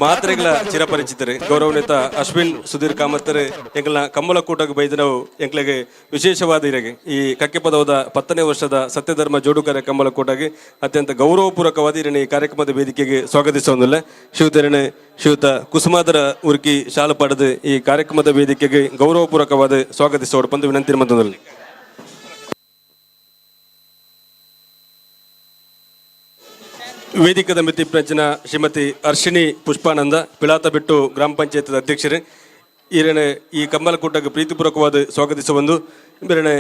ಮಾತ್ರೆಗಳ ಚಿರಪರಿಚಿತರು ಗೌರವಾನ್ವಿತ ಅಶ್ವಿನ್ ಸುಧೀರ್ ಕಾಮತ್ತರ್ ಎಂಕಲ್ನ ಕಂಬಳಕೂಟಕ್ಕೆ ಬೈದ ನಾವು ಎಂಕ್ಲೆಗೆ ವಿಶೇಷವಾದ ಇರಗೆ ಈ ಕಕ್ಕೆಪದವದ 10ನೇ ವರ್ಷದ ಸತ್ಯಧರ್ಮ ಜೋಡುಕರೆ ಕಂಬಳಕೂಟಗೆ ಅತ್ಯಂತ ಗೌರವಪೂರ್ವಕವಾದ ಇರನೆ ಈ ಕಾರ್ಯಕ್ರಮದ ವೇದಿಕೆಗೆ ಸ್ವಾಗತಿಸೋದಿಲ್ಲ ಶ್ರೀಯುತರನೆ ಶ್ರೀಯುತ ಕುಸುಮಾದರ ಉರ್ಕಿ ಶಾಲು ಪಡೆದು ಈ ಕಾರ್ಯಕ್ರಮದ ವೇದಿಕೆಗೆ ಗೌರವಪೂರ್ವಕವಾದ ಸ್ವಾಗತಿಸೋಡು ಬಂದು ವಿನಂತಿ ಮತ್ತೊಂದಲ್ಲಿ ವೇದಿಕದ ಮಿತಿ ಪ್ರಚನ ಶ್ರೀಮತಿ ಅರ್ಶಿಣಿ ಪುಷ್ಪಾನಂದ ಪಿಲಾತಬೆಟ್ಟು ಗ್ರಾಮ ಪಂಚಾಯತ್ ಅಧ್ಯಕ್ಷರು ಈರನೆ ಈ ಕಂಬಳಕೂಟಕ್ಕೆ ಪ್ರೀತಿಪೂರ್ವಕವಾದ ಸ್ವಾಗತಿಸುವಂದು ಬೇರೆ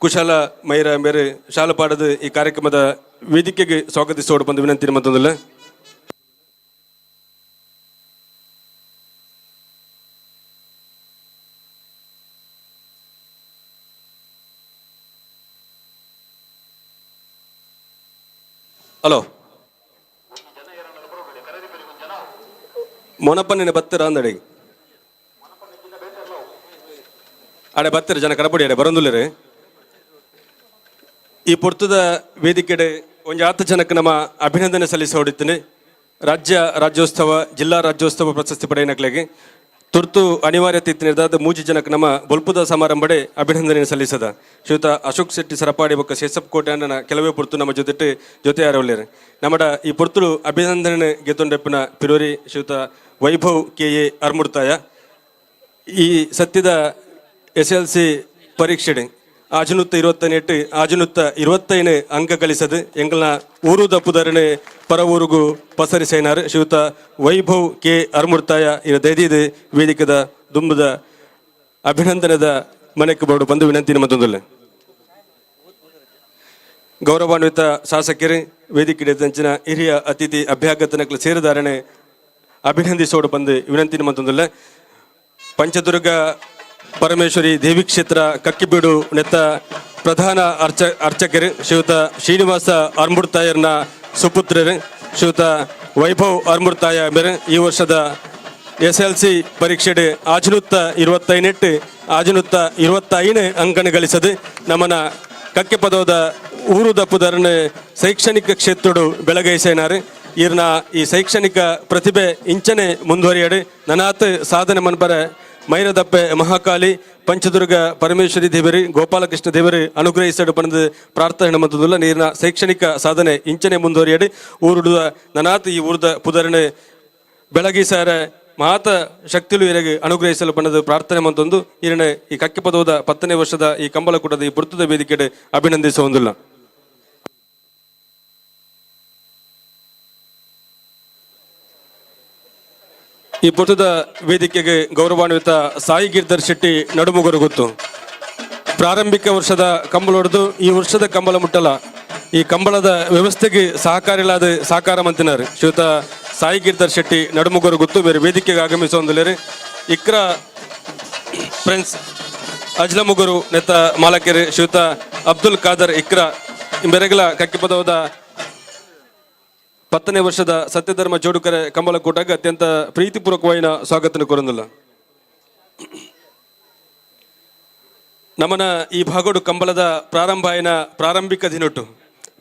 ಕುಶಾಲ ಮೈರ ಬೇರೆ ಶಾಲಪಾಡದ ಈ ಕಾರ್ಯಕ್ರಮದ ವೇದಿಕೆಗೆ ಸ್ವಾಗತಿಸೋಡು ಬಂದು ವಿನಂತಿ ಮತ್ತೊಂದಿಲ್ಲ ಹಲೋ ಮೊನಪನ್ನಿನ ಬತ್ತರ ಅಂದಡಿ ಅಡೆ ಬತ್ತರ ಜನ ಕಡಪಡಿ ಅಡೆ ಬರಂದುಲ್ಲರೆ ಈ ಪುರ್ತದ ವೇದಿಕೆಡೆ ಒಂದು 10 ಜನಕ್ಕೆ ನಮ್ಮ ಅಭಿನಂದನೆ ಸಲ್ಲಿಸಿ ಹೊಡಿತೀನಿ. ರಾಜ್ಯೋತ್ಸವ ಜಿಲ್ಲಾ ರಾಜ್ಯೋತ್ಸವ ಪ್ರಶಸ್ತಿ ಪಡೆಯನಕ್ಲೆಗೆ ತುರ್ತು ಅನಿವಾರ್ಯತೆ ನಿರ್ಧಾರದ 3 ಜನಕ್ಕೆ ನಮ್ಮ ಬೊಲ್ಪುದ ಸಮಾರಂಭಡೆ ಅಭಿನಂದನೆ ಸಲ್ಲಿಸದ ಶ್ರೀಯುತ ಅಶೋಕ್ ಶೆಟ್ಟಿ ಸರಪಾಡಿ ಬೊಕ್ಕ ಶೇಷಪ್ ಕೋಟೆ ಅಣ್ಣನ ಕೆಲವೇ ಪುರ್ತು ನಮ್ಮ ಜೊತೆ ಯಾರವಲ್ಲೇರು ನಮ್ಮಡ ಈ ಪುರ್ತುಲು ಅಭಿನಂದನೆ ಗೆತ್ತೊಂಡೆಪ್ಪಿನ ಪಿರೋರಿ ಶ್ರೀಯುತ ವೈಭವ್ KA ಅರ್ಮುಡ್ತಾಯ ಈ ಸತ್ಯದ SLC ಪರೀಕ್ಷೆಡೆ ಆಜುನುತ್ತ 28 ಆಜುನುತ್ತ 25 ಅಂಕ ಗಳಿಸದು ಎಂಗಲ್ನ ಊರು ದಪ್ಪುದರನೆ ಪರ ಊರುಗು ಪಸರಿಸೇನಾರು ಶ್ರೀಯುತ ವೈಭವ್ KA ಅರ್ಮುಡ್ತಾಯ ಇರ ದೈದಿದ ವೇದಿಕೆದ ದುಂಬದ ಅಭಿನಂದನದ ಮನೆಗೆ ಬೋರ್ಡು ಬಂದು ವಿನಂತಿನ ಮತ್ತೊಂದಲ್ಲ ಗೌರವಾನ್ವಿತ ಶಾಸಕರು ವೇದಿಕೆ ದಂಚಿನ ಹಿರಿಯ ಅತಿಥಿ ಅಭ್ಯಾಗತನಕ್ಕೆ ಸೇರಿದಾರಣೆ ಅಭಿನಂದಿಸೋಡು ಬಂದು ವಿನಂತಿನ ಮತ್ತೊಂದಲ್ಲ ಪಂಚದುರ್ಗ ಪರಮೇಶ್ವರಿ ದೇವಿ ಕ್ಷೇತ್ರ ಕಕ್ಕಿಬೀಡು ನೆತ್ತ ಪ್ರಧಾನ ಅರ್ಚಕರು ಶ್ರೀಯುತ ಶ್ರೀನಿವಾಸ ಅರ್ಮುಡ್ತಾಯರ್ನ ಸುಪುತ್ರರು ಶ್ರೀಯುತ ವೈಭವ್ ಅರ್ಮುಡ್ತಾಯ ಮೇರೆ ಈ ವರ್ಷದ SLC ಪರೀಕ್ಷೆಡೆ ಆಜುನುತ್ತ 28 ಆಜುನುತ್ತ 25 ಅಂಕಣ ಗಳಿಸದು ನಮ್ಮನ ಕಕ್ಕೆ ಪದವದ ಊರು ದಪ್ಪುದರನೆ ಶೈಕ್ಷಣಿಕ ಕ್ಷೇತ್ರಡು ಬೆಳಗೈಸೇನಾರು ಇರ್ನ ಈ ಶೈಕ್ಷಣಿಕ ಪ್ರತಿಭೆ ಇಂಚನೆ ಮುಂದುವರಿಯಡೆ ನನಾತ್ ಸಾಧನೆ ಮನ್ಪರ ಮೈರದಪ್ಪೆ ಮಹಾಕಾಲಿ ಪಂಚದುರ್ಗ ಪರಮೇಶ್ವರಿ ದೇವರಿ ಗೋಪಾಲಕೃಷ್ಣ ದೇವರಿ ಅನುಗ್ರಹಿಸಡು ಪಡೆದು ಪ್ರಾರ್ಥನೆ ಮತ್ತೊಂದುಲ್ಲ ನೀರಿನ ಶೈಕ್ಷಣಿಕ ಸಾಧನೆ ಇಂಚನೆ ಮುಂದುವರಿಯಡೆ ಊರುಡುವ ನನಾತ್ ಈ ಊರದ ಪುದರಣೆ ಬೆಳಗಿಸಾರ ಮಾತ ಶಕ್ತಿಲು ಇರಗೆ ಅನುಗ್ರಹಿಸಲು ಪಡೆದು ಪ್ರಾರ್ಥನೆ ಮತ್ತೊಂದು ಇರನೆ ಈ ಕಕ್ಕೆ ಪದವದ 10ನೇ ವರ್ಷದ ಈ ಕಂಬಳಕೂಟದ ಈ ಪುರ್ತದ ವೇದಿಕೆಡೆ ಅಭಿನಂದಿಸುವುದಿಲ್ಲ. ಈ ಪುಟದ ವೇದಿಕೆಗೆ ಗೌರವಾನ್ವಿತ ಸಾಯಿ ಗಿರ್ಧರ್ ಶೆಟ್ಟಿ ನಡುಮುಗರು ಗೊತ್ತು ಪ್ರಾರಂಭಿಕ ವರ್ಷದ ಕಂಬಳ ಹೊಡೆದು ಈ ವರ್ಷದ ಕಂಬಳ ಮುಟ್ಟಲ ಈ ಕಂಬಳದ ವ್ಯವಸ್ಥೆಗೆ ಸಹಕಾರಿಲಾದ ಸಹಕಾರ ಮಂತ್ರಿನಾರು ಶ್ರೀಯುತ ಸಾಯಿ ಗಿರ್ಧರ್ ಶೆಟ್ಟಿ ನಡುಮುಗರು ಗೊತ್ತು ಬೇರೆ ವೇದಿಕೆಗೆ ಆಗಮಿಸುವಂದಿಲ್ಲರೆ ಇಕ್ರಾ ಫ್ರೆಂಡ್ಸ್ ಅಜ್ಲಮುಗರು ನೆತ್ತ ಮಾಲಕೆರೆ ಶ್ರೀಯುತ ಅಬ್ದುಲ್ ಖಾದರ್ ಇಕ್ರಾ ಬೆರೆಗಲ ಕಕ್ಕಿ ಪದವದ 10ನೇ ವರ್ಷದ ಸತ್ಯಧರ್ಮ ಜೋಡುಕರೆ ಕಂಬಳಕೂಟಕ್ಕೆ ಅತ್ಯಂತ ಪ್ರೀತಿಪೂರ್ವಕವಾದ ಸ್ವಾಗತ ಕೋರಂದಿಲ್ಲ. ನಮ್ಮನ ಈ ಭಾಗೋಡು ಕಂಬಳದ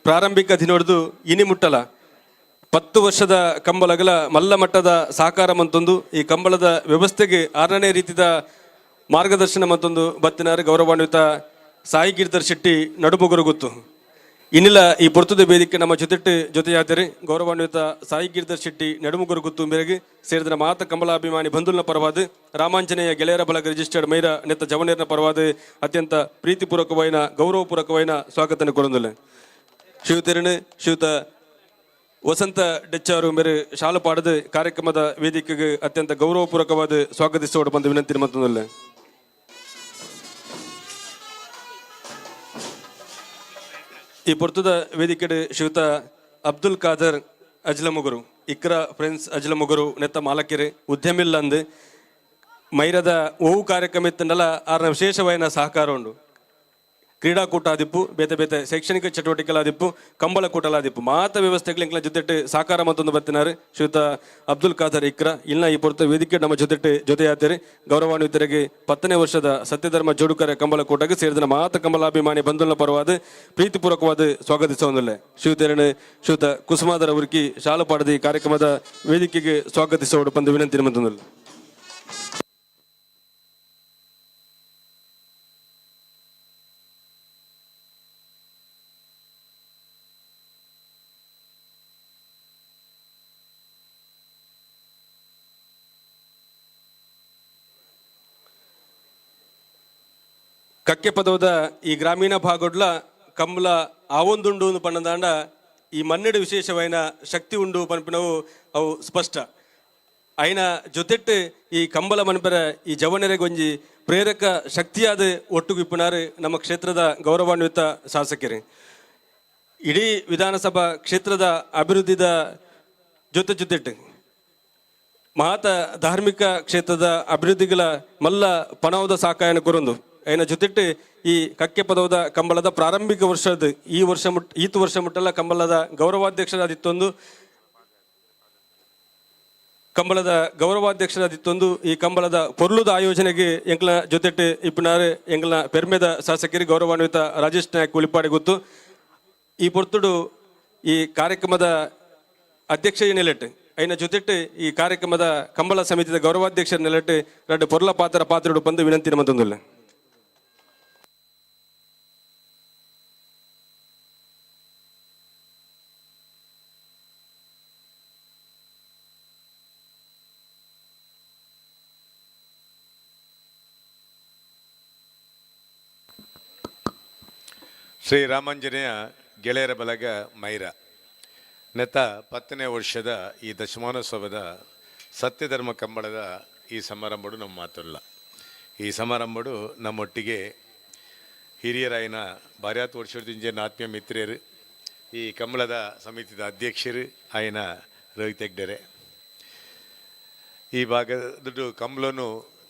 ಪ್ರಾರಂಭಿಕ ದಿನೊಡ್ದು ಇನಿ ಮುಟ್ಟಲ 10 ವರ್ಷದ ಕಂಬಳಗಳ ಮಲ್ಲ ಮಟ್ಟದ ಸಹಕಾರ ಮತ್ತೊಂದು ಈ ಕಂಬಳದ ವ್ಯವಸ್ಥೆಗೆ 6ನೇ ರೀತಿಯ ಮಾರ್ಗದರ್ಶನ ಮತ್ತೊಂದು ಬತ್ತಿನಾರು ಗೌರವಾನ್ವಿತ ಸಾಯಿ ಗಿರ್ಧರ್ ಶೆಟ್ಟಿ ನಡುಮುಗರು ಗೊತ್ತು ಇನ್ನಿಲ್ಲ ಈ ಪುರ್ತದ ವೇದಿಕೆ ನಮ್ಮ ಜೊತೆಯಾದರೆ ಗೌರವಾನ್ವಿತ ಸಾಯಿ ಗಿರ್ಧರ್ ಶೆಟ್ಟಿ ನಡುಮುಗರು ಗೊತ್ತು ಮೇರೆಗೆ ಸೇರಿದ ಮಾತ ಕಂಬಳಾಭಿಮಾನಿ ಬಂಧುಲ್ನ ಪರವಾದ ರಾಮಾಂಜನೇಯ ಗೆಳೆಯರ ಬಳಗ ರಿಜಿಸ್ಟರ್ಡ್ ಮೈರ ನೆತ್ತ ಜವನೇರ್ನ ಪರವಾದ ಅತ್ಯಂತ ಪ್ರೀತಿಪೂರ್ವಕವಾದ ಗೌರವಪೂರ್ವಕವಾದ ಸ್ವಾಗತನ ಕೊರಂದಿಲ್ಲ. ಶ್ರೀಯುತ ವಸಂತ ಡೆಚ್ಚಾರು ಮೇರೆ ಶಾಲು ಪಾಡದ ಕಾರ್ಯಕ್ರಮದ ವೇದಿಕೆಗೆ ಅತ್ಯಂತ ಗೌರವಪೂರ್ವಕವಾದ ಸ್ವಾಗತಿಸೋಡು ಬಂದು ವಿನಂತಿ ಮತ್ತೊಂದಲ್ಲ. ಈ ಪುರ್ತದ ವೇದಿಕೆಡೆ ಶ್ರೀಯುತ ಅಬ್ದುಲ್ ಖಾದರ್ ಅಜ್ಲಮುಗರು ಇಕ್ರಾ ಫ್ರೆಂಡ್ಸ್ ಅಜ್ಲಮುಗರು ನೆತ್ತ ಮಾಲಕೆರೆ ಉದ್ಯಮಿಲ್ಲ ಅಂದು ಮೈರದ ಓವು ಕಾರ್ಯಕ್ರಮ ಇತ್ತಂಡಲ್ಲ ಆರ್ನ ವಿಶೇಷವಾದ ಸಹಕಾರ ಉಂಡು ಕ್ರೀಡಾಕೂಟ ಆದಿಪ್ಪು ಬೇತೆ ಶೈಕ್ಷಣಿಕ ಚಟುವಟಿಕೆಲಾದಿಪ್ಪು ಕಂಬಳಕೂಟಲಾದಿಪ್ಪು ಮಾತ ವ್ಯವಸ್ಥೆಗಳ ಜೊತೆ ಸಹಕಾರ ಮತ್ತೊಂದು ಬರ್ತಿನಾರು ಶ್ರೀಯುತ ಅಬ್ದುಲ್ ಖಾದರ್ ಇಕ್ರಾ ಇಲ್ಲ ಈ ಪುರ್ತ ವೇದಿಕೆ ನಮ್ಮ ಜೊತೆಯಾದರೆ ಗೌರವಾನ್ವಿತರಿಗೆ 10ನೇ ವರ್ಷದ ಸತ್ಯಧರ್ಮ ಜೋಡುಕರೆ ಕಂಬಳಕೂಟಕ್ಕೆ ಸೇರಿದ ಮಾತ ಕಂಬಲಾಭಿಮಾನಿ ಬಂಧುಲ್ನ ಪರವಾದ ಪ್ರೀತಿಪೂರ್ವಕವಾದ ಸ್ವಾಗತಿಸುವುದಿಲ್ಲ. ಶ್ರೀಯುತ ಕುಸುಮಾದರ ಉರ್ಕಿ ಶಾಲು ಪಾಡದ ಈ ಕಾರ್ಯಕ್ರಮದ ವೇದಿಕೆಗೆ ಸ್ವಾಗತಿಸುವುದು ಬಂದು ವಿನಂತಿ ಮತ್ತೊಂದಿಲ್ಲ. ಕಕ್ಕೆ ಪದವದ ಈ ಗ್ರಾಮೀಣ ಭಾಗಡ್ಲ ಕಂಬಳ ಆವೊಂದುಂಡು ಪಣ್ಣದಾಂಡ ಈ ಮನ್ನೆಡು ವಿಶೇಷವಾದ ಶಕ್ತಿ ಉಂಡು ಪನ್ಪಿನವು ಅವು ಸ್ಪಷ್ಟ ಐನ ಜೊತೆಟ್ಟು ಈ ಕಂಬಳ ಮನ್ಪರ ಈ ಜವನರೆಗೊಂಜಿ ಪ್ರೇರಕ ಶಕ್ತಿಯಾದ ಒಟ್ಟುಗಿಪ್ಪುನಾರು ನಮ್ಮ ಕ್ಷೇತ್ರದ ಗೌರವಾನ್ವಿತ ಶಾಸಕರು ಇಡೀ ವಿಧಾನಸಭಾ ಕ್ಷೇತ್ರದ ಅಭಿವೃದ್ಧಿದ ಜೊತೆಟ್ಟು ಮಹಾತ ಧಾರ್ಮಿಕ ಕ್ಷೇತ್ರದ ಅಭಿವೃದ್ಧಿಗಳ ಮಲ್ಲ ಪಣವದ ಸಾಕಾಯನ ಕೊರೊಂದು ಐನ ಜೊತೆಟ್ಟು ಈ ಕಕ್ಕೆ ಪದವದ ಕಂಬಳದ ಪ್ರಾರಂಭಿಕ ವರ್ಷದ ಈತು ವರ್ಷ ಮುಟ್ಟಲ ಕಂಬಳದ ಗೌರವಾಧ್ಯಕ್ಷರಾದಿತ್ತೊಂದು ಈ ಕಂಬಳದ ಪೊರ್ಲುದ ಆಯೋಜನೆಗೆ ಎಂಕ್ಲ ಜೊತೆಟ್ಟು ಇಪ್ಪನಾರು ಎಂಕ್ಲ ಪೆರ್ಮೆದ ಶಾಸಕರಿ ಗೌರವಾನ್ವಿತ ರಾಜೇಶ್ ನಾಯಕ್ ಉಳಿಪಾಡಿ ಗೊತ್ತು ಈ ಪೊರ್ತುಡು ಈ ಕಾರ್ಯಕ್ರಮದ ಅಧ್ಯಕ್ಷ ನೆಲೆಟ್ಟು ಐನ ಜೊತೆಟ್ಟು ಈ ಕಾರ್ಯಕ್ರಮದ ಕಂಬಳ ಸಮಿತಿಯ ಗೌರವಾಧ್ಯಕ್ಷರ ನೆಲೆಟ್ಟು ಎರಡು ಪೊರ್ಲ ಪಾತ್ರಡು ಬಂದು ವಿನಂತಿ ನಮ್ಮದೊಂದಿಲ್ಲ. ಶ್ರೀ ರಾಮಾಂಜನೇಯ ಗೆಳೆಯರ ಬಲಗ ಮೈರ ನೆತ 10ನೇ ವರ್ಷದ ಈ ದಶಮಾನೋತ್ಸವದ ಸತ್ಯಧರ್ಮ ಕಂಬಳದ ಈ ಸಮಾರಂಭಡು ನಮ್ಮ ಮಾತಲ್ಲ. ಈ ಸಮಾರಂಭಡು ನಮ್ಮೊಟ್ಟಿಗೆ ಹಿರಿಯರಾಯಿನ ಬಾರ್ಯಾತ್ ವರ್ಷದಿಂದ ಆತ್ಮೀಯ ಮಿತ್ರರು ಈ ಕಂಬಳದ ಸಮಿತಿದ ಅಧ್ಯಕ್ಷರು ಆಯ್ನ ರೋಹಿತ್ ಹೆಗ್ಡೆರೆ ಈ ಭಾಗದ ಕಂಬಳನು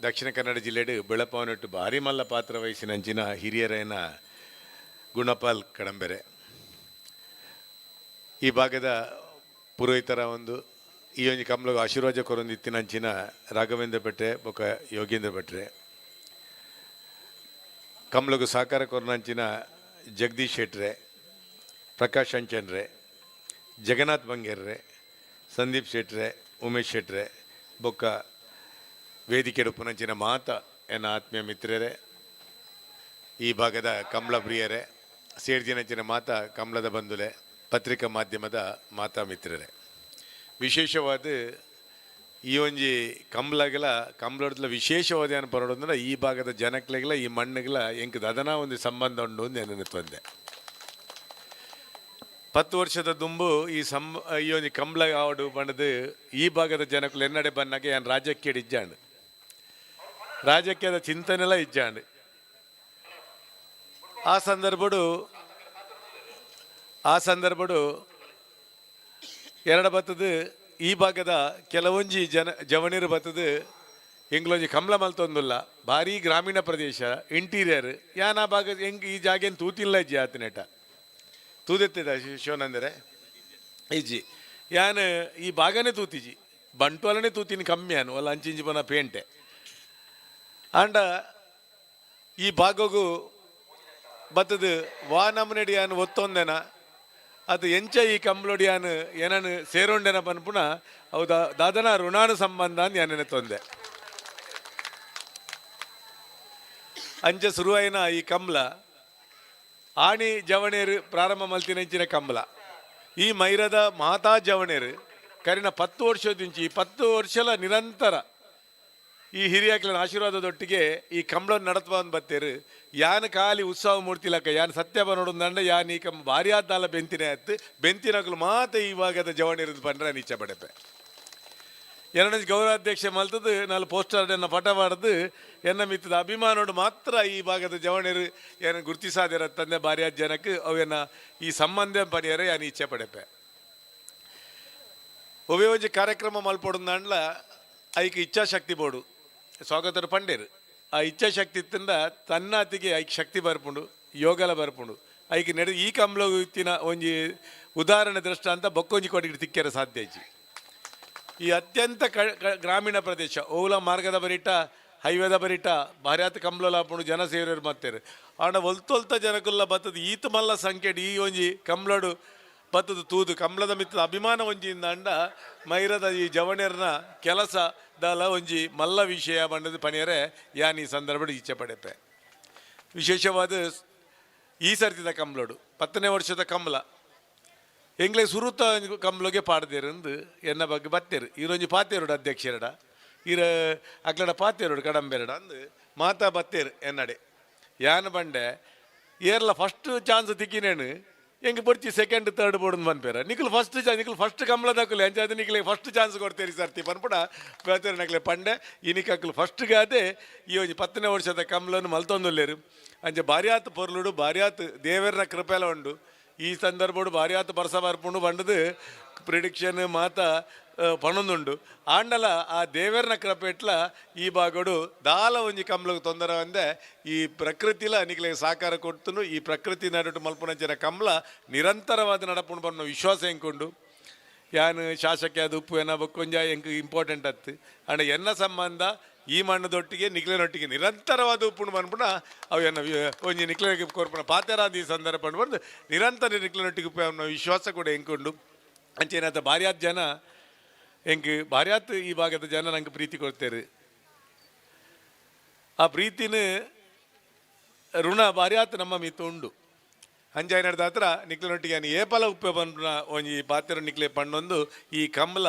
ದಕ್ಷಿಣ ಕನ್ನಡ ಜಿಲ್ಲೆಡು ಬೆಳಪವನಟ್ಟು ಭಾರಿ ಮಲ್ಲ ಪಾತ್ರ ವಹಿಸಿನಂಚಿನ ಹಿರಿಯರಾಯಿನ ಗುಣಪಾಲ್ ಕಡಂಬೆರೆ ಈ ಭಾಗದ ಪುರೋಹಿತರ ಈ ಒಂದು ಕಂಬಳಗ ಆಶೀರ್ವಾದ ಕೊರೊಂದಿತ್ತಿನಂಚಿನ ರಾಘವೇಂದ್ರ ಭಟ್ರೆ ಬೊಕ ಯೋಗೇಂದ್ರ ಭಟ್ರೆ ಕಂಬಳಗು ಸಹಕಾರ ಕೊರನಂಚಿನ ಜಗದೀಶ್ ಶೆಟ್ರೆ ಪ್ರಕಾಶ್ ಅಂಚನ್ರೆ ಜಗನ್ನಾಥ್ ಬಂಗೇರ್ರೆ ಸಂದೀಪ್ ಶೆಟ್ರೆ ಉಮೇಶ್ ಶೆಟ್ರೆ ಬೊಕ್ಕ ವೇದಿಕೆ ಉಪನಂಚಿನ ಮಾತ ಎನ್ನ ಆತ್ಮೀಯ ಮಿತ್ರರೇ ಈ ಭಾಗದ ಕಂಬಳ ಪ್ರಿಯರೇ ಸೇರ್ಜಿನಂಚಿನ ಮಾತ ಕಂಬಳದ ಬಂಧುಲೆ ಪತ್ರಿಕಾ ಮಾಧ್ಯಮದ ಮಾತಾ ಮಿತ್ರರೇ ವಿಶೇಷವಾದ ಈ ಒಂಜಿ ಕಂಬಳಡ್ಲ ವಿಶೇಷವಾದ ಏನು ಪರೋಡಂದ್ರೆ ಈ ಭಾಗದ ಜನಕ್ಲೆಗಳ ಈ ಮಣ್ಣುಗಳ ಎಂಕ್ ಅದನ ಒಂದು ಸಂಬಂಧ ಉಂಡು ಅಂತ ತಂದೆ 10 ವರ್ಷದ ದುಂಬು ಈ ಒಂದು ಕಂಬಳ ಆವಡು ಬಣ್ಣದು ಈ ಭಾಗದ ಜನಕ್ಕಳು ಎನ್ನಡೆ ಬನ್ನಾಗ ಏನು ರಾಜ್ಯಕ್ಕೆ ಇಜ್ಜಾಂಡು ರಾಜ್ಯಕ್ಕೆ ಚಿಂತನೆಲ್ಲ ಇಜ್ಜಾಂಡು ಆ ಸಂದರ್ಭಡು ಎರಡು ಬತ್ತದು ಈ ಭಾಗದ ಕೆಲವೊಂಜಿ ಜವಣಿರು ಬತ್ತದು ಎಂಗ್ಲೊಂಜಿ ಕಂಬಳ ಮಲ್ತೊಂದುಲ್ಲ ಭಾರಿ ಗ್ರಾಮೀಣ ಪ್ರದೇಶ ಇಂಟೀರಿಯರ್ ಯಾನ್ ಆ ಭಾಗ ಹೆಂಗೆ ಈ ಜಾಗ ಏನು ತೂತಿಲ್ಲ ಇಜ್ಜಿ ಆತನೇಟ ತೂದೆತ್ತಿದ ಶಿವನಂದರೆ ಇಜ್ಜಿ ಯಾನ್ ಈ ಭಾಗನೇ ತೂತಿಜಿ ಬಂಟ್ವಾಲನೇ ತೂತಿನ ಕಮ್ಮಿ ಅನು ಅಲ್ಲ ಅಂಚಿಂಜಿ ಬನ ಪೇಂಟೆ ಆಂಡ ಈ ಭಾಗಗೂ ಬತ್ತದು ವಾ ನಮ್ಮನೆಡಿ ಯಾನು ಒತ್ತೊಂದೆನ ಅದು ಎಂಚ ಈ ಕಂಬಳೊಡಿಯಾನು ಏನನ್ನು ಸೇರೊಂಡೆನ ಪನ್ಪುಣ ಅವು ದಾದನ ಋಣಾನು ಸಂಬಂಧ ಅಂತ ಯಾನೇನೆ ತೊಂದೆ ಅಂಚ ಶುರುವಾಯಿನ ಈ ಕಂಬಳ ಆಣಿ ಜವಣೇರು ಪ್ರಾರಂಭ ಮಲ್ತಿನಂಚಿನ ಕಂಬಳ ಈ ಮೈರದ ಮಾತಾ ಜವಣೇರು ಕರಿನ 10 ವರ್ಷದಿಂಚಿ ಈ 10 ವರ್ಷಲ ನಿರಂತರ ಈ ಹಿರಿಯಕ್ಲ ಆಶೀರ್ವಾದದೊಟ್ಟಿಗೆ ಈ ಕಂಬಳವನ್ನು ನಡತ್ವಂದು ಬತ್ತೇರು ಯಾನ್ ಖಾಲಿ ಉತ್ಸವ ಮೂರ್ತಿಲಕ್ಕ ಯಾನ್ ಸತ್ಯ ನೋಡೋದಂಡ ಯಾನ್ ಈ ಭಾರಿ ಆದ್ದಾಲ ಬೆಂತಿನೇ ಆಯ್ತು ಬೆಂತಿನಕ್ಲು ಮಾತ ಈ ಭಾಗದ ಜವಣಿರೋದು ಬಂದ್ರೆ ನೀಚ ಬಡಪೆ ಎರಡನೇ ಗೌರವಾಧ್ಯಕ್ಷ ಮಲ್ತದ್ದು ನಾಲ್ಕು ಪೋಸ್ಟರ್ ಪಟ ಮಾಡಿದು ಎನ್ನ ಮಿತ್ತದ ಅಭಿಮಾನೋಡು ಮಾತ್ರ ಈ ಭಾಗದ ಜವಣಿರು ಏನು ಗುರುತಿಸಾದಿರ ತಂದೆ ಭಾರಿ ಆದ ಜನಕ್ಕೆ ಅವೇನ ಈ ಸಂಬಂಧ ಪಣಿಯರೆ ಯಾನ್ ಈಚೆ ಪಡೆಪೆ ಒಬ್ಬೇ ಒಂಜಿ ಕಾರ್ಯಕ್ರಮ ಮಲ್ಪೊಡುಂದಾಂಡ್ಲ ಐಕ್ ಇಚ್ಛಾಶಕ್ತಿ ಬೋಡು ಸ್ವಾಗತರು ಪಂಡೇರು ಆ ಇಚ್ಛಾಶಕ್ತಿ ಇತ್ತಿಂದ ತನ್ನಾತಿಗೆ ಐಕ್ ಶಕ್ತಿ ಬರ್ಪುಂಡು ಯೋಗಲ ಬರ್ಪುಂಡು ಐಕ್ ನಡೆ ಈ ಕಂಬಳ ಇತ್ತಿನ ಒಂಜಿ ಉದಾಹರಣೆ ದೃಷ್ಟಾಂತ ಬೊಕ್ಕೊಂಜಿ ಕೊಟ್ಟಿಗೆ ತಿಕ್ಕರ ಸಾಧ್ಯ ಇಜ್ಜಿ ಈ ಅತ್ಯಂತ ಗ್ರಾಮೀಣ ಪ್ರದೇಶ ಓಲ ಮಾರ್ಗದ ಬರಿಟ ಹೈವೇದ ಬರಿಟ ಭಾರ್ಯಾತ ಕಂಬಳಲಾಪುಂಡು ಜನ ಸೇರಿರು ಮತ್ತೇರು ಆಂಡ ಒಲ್ತೊಲ್ತ ಜನಕ್ಕಲ್ಲ ಬತ್ತದ ಈತ ಮಲ್ಲ ಸಂಖ್ಯೆಡ್ ಈ ಒಂಜಿ ಕಂಬಳಡು ಬತ್ತದು ತೂದು ಕಂಬಳದ ಮಿತ್ತದ ಅಭಿಮಾನ ಒಂಜಿಯಿಂದ ಅಂಡ ಮೈರದ ಈ ಜವಣಿಯರ್ನ ಕೆಲಸ ದಲ ಒಂಜಿ ಮಲ್ಲ ವಿಷಯ ಬಂಡದ ಪಣಿಯರೆ ಯಾನ್ ಈ ಸಂದರ್ಭ ಈಚೆ ಪಡೆಪೆ ವಿಶೇಷವಾದ ಈ ಸರ್ತಿದ ಕಂಬಳಡು 10ನೇ ವರ್ಷದ ಕಂಬಳ ಎಂಗ್ಲೆ ಸುರುತ ಕಂಬಳಗೆ ಪಾಡ್ದೇರಂದು ಎನ್ನ ಬಗ್ಗೆ ಬತ್ತೇರು ಈರೊಂಜಿ ಪಾತೇರುಡು ಅಧ್ಯಕ್ಷರಡ ಈರ ಅಕ್ಲಡ ಪಾತೇರುಡು ಕಡಂಬೆರಡ ಅಂದು ಮಾತಾ ಬತ್ತೇರು ಎನ್ನಡೆ ಯಾನ್ ಬಂಡೆ ಏರ್ಲ ಫಸ್ಟ್ ಚಾನ್ಸ್ ತಿಕ್ಕಿನೇನು ಹೆಂಗೆ ಬರ್ತಿ ಸೆಕೆಂಡ್ ಥರ್ಡ್ ಬೋರ್ಡ್ ಬಂದ್ಪೇರ ನಿಖಲ್ ಫಸ್ಟ್ ಕಂಬಳ ದಕ್ಕಲು ಎಂಚಾದ ನಿಖಲೆ ಫಸ್ಟ್ ಚಾನ್ಸ್ ಕೊಡ್ತೇರಿ ಸರ್ತಿ ಪನ್ಪುಡ ಬೇತೇರು ನಕ್ಲೆ ಪಂಡೆ ಇನಿಕಕ್ಕಲು ಫಸ್ಟ್ಗಾದೆ ಈ ಒಂಜಿ 10ನೇ ವರ್ಷದ ಕಂಬಳನ್ನು ಮಲ್ತೊಂದುಲ್ಲೇರು ಅಂಚೆ ಭಾರ್ಯಾತ್ ಪೊರ್ಲುಡು ಭಾರ್ಯಾತ್ ದೇವರ ಕೃಪೆಲ ಉಂಡು ಈ ಸಂದರ್ಭಡು ಭಾರಿ ಆತ ಬರ್ಸ ಬರ್ಪುಂಡು ಬಂಡದು ಪ್ರಿಡಿಕ್ಷನ್ ಮಾತ ಪಣೊಂದುಂಡು ಆಂಡಲ ಆ ದೇವರನ ಕೃಪೆಟ್ಲ ಈ ಭಾಗಡು ದಾಲ ಒಂಜಿ ಕಮ್ಲಗ್ ತೊಂದರೆ ಅಂದೆ ಈ ಪ್ರಕೃತಿಲ ನಿಕ್ಲೆಗೆ ಸಾಕಾರ ಕೊಡ್ತುನು ಈ ಪ್ರಕೃತಿ ನಡುಟು ಮಲ್ಪುನಂಚಿನ ಕಮ್ಲ ನಿರಂತರವಾದ ನಡಪುಂಡು ಬನ್ನೋ ವಿಶ್ವಾಸ ಎಂಕೊಂಡು ಯಾನು ಶಾಸಕ ಅದು ಉಪ್ಪು ಏನ ಬಕ್ಕೊಂಜ ಎಂಕ್ ಇಂಪಾರ್ಟೆಂಟ್ ಅತ್ತು ಅಂಡ ಎನ್ನ ಸಂಬಂಧ ಈ ಮಣ್ಣದೊಟ್ಟಿಗೆ ನಿಕ್ಲೆನೊಟ್ಟಿಗೆ ನಿರಂತರವಾದ ಉಪ್ಪುಂಡು ಬಂದ್ಬಿಡ ಅವು ಎನ್ನ ಒಂಜಿ ನಿಕ್ಲೆಗೆ ಕೋರ್ಪಣ ಪಾತೆರಾದ ಈ ಸಂದರ್ಭ ಬಂದು ನಿರಂತರ ನಿಕ್ಲೆನೊಟ್ಟಿಗೆ ಉಪ್ಪು ಅನ್ನೋ ವಿಶ್ವಾಸ ಕೂಡ ಎಂಕೊಂಡು ಅಂಚೇನಾದ ಭಾರಿಯಾದ ಜನ ಹೆಂಗೆ ಭಾರಿಯಾತ್ ಈ ಭಾಗದ ಜನ ನಂಗೆ ಪ್ರೀತಿ ಕೊಡ್ತಾರೆ ಆ ಪ್ರೀತಿನ ಋಣ ಭಾರಿಯಾತ್ ನಮ್ಮ ಮಿತ್ತು ಉಂಡು ಅಂಜಾಯ್ ನಡೆದ ಹತ್ರ ನಿಕ್ಲೆನೊಟ್ಟಿಗೆ ನಾನು ಏಪಲ ಉಪ್ಪೆ ಬಂದ ಒಂಜಿ ಪಾತ್ರ ನಿಕ್ಲೆ ಪಣ್ಣೊಂದು ಈ ಕಮಲ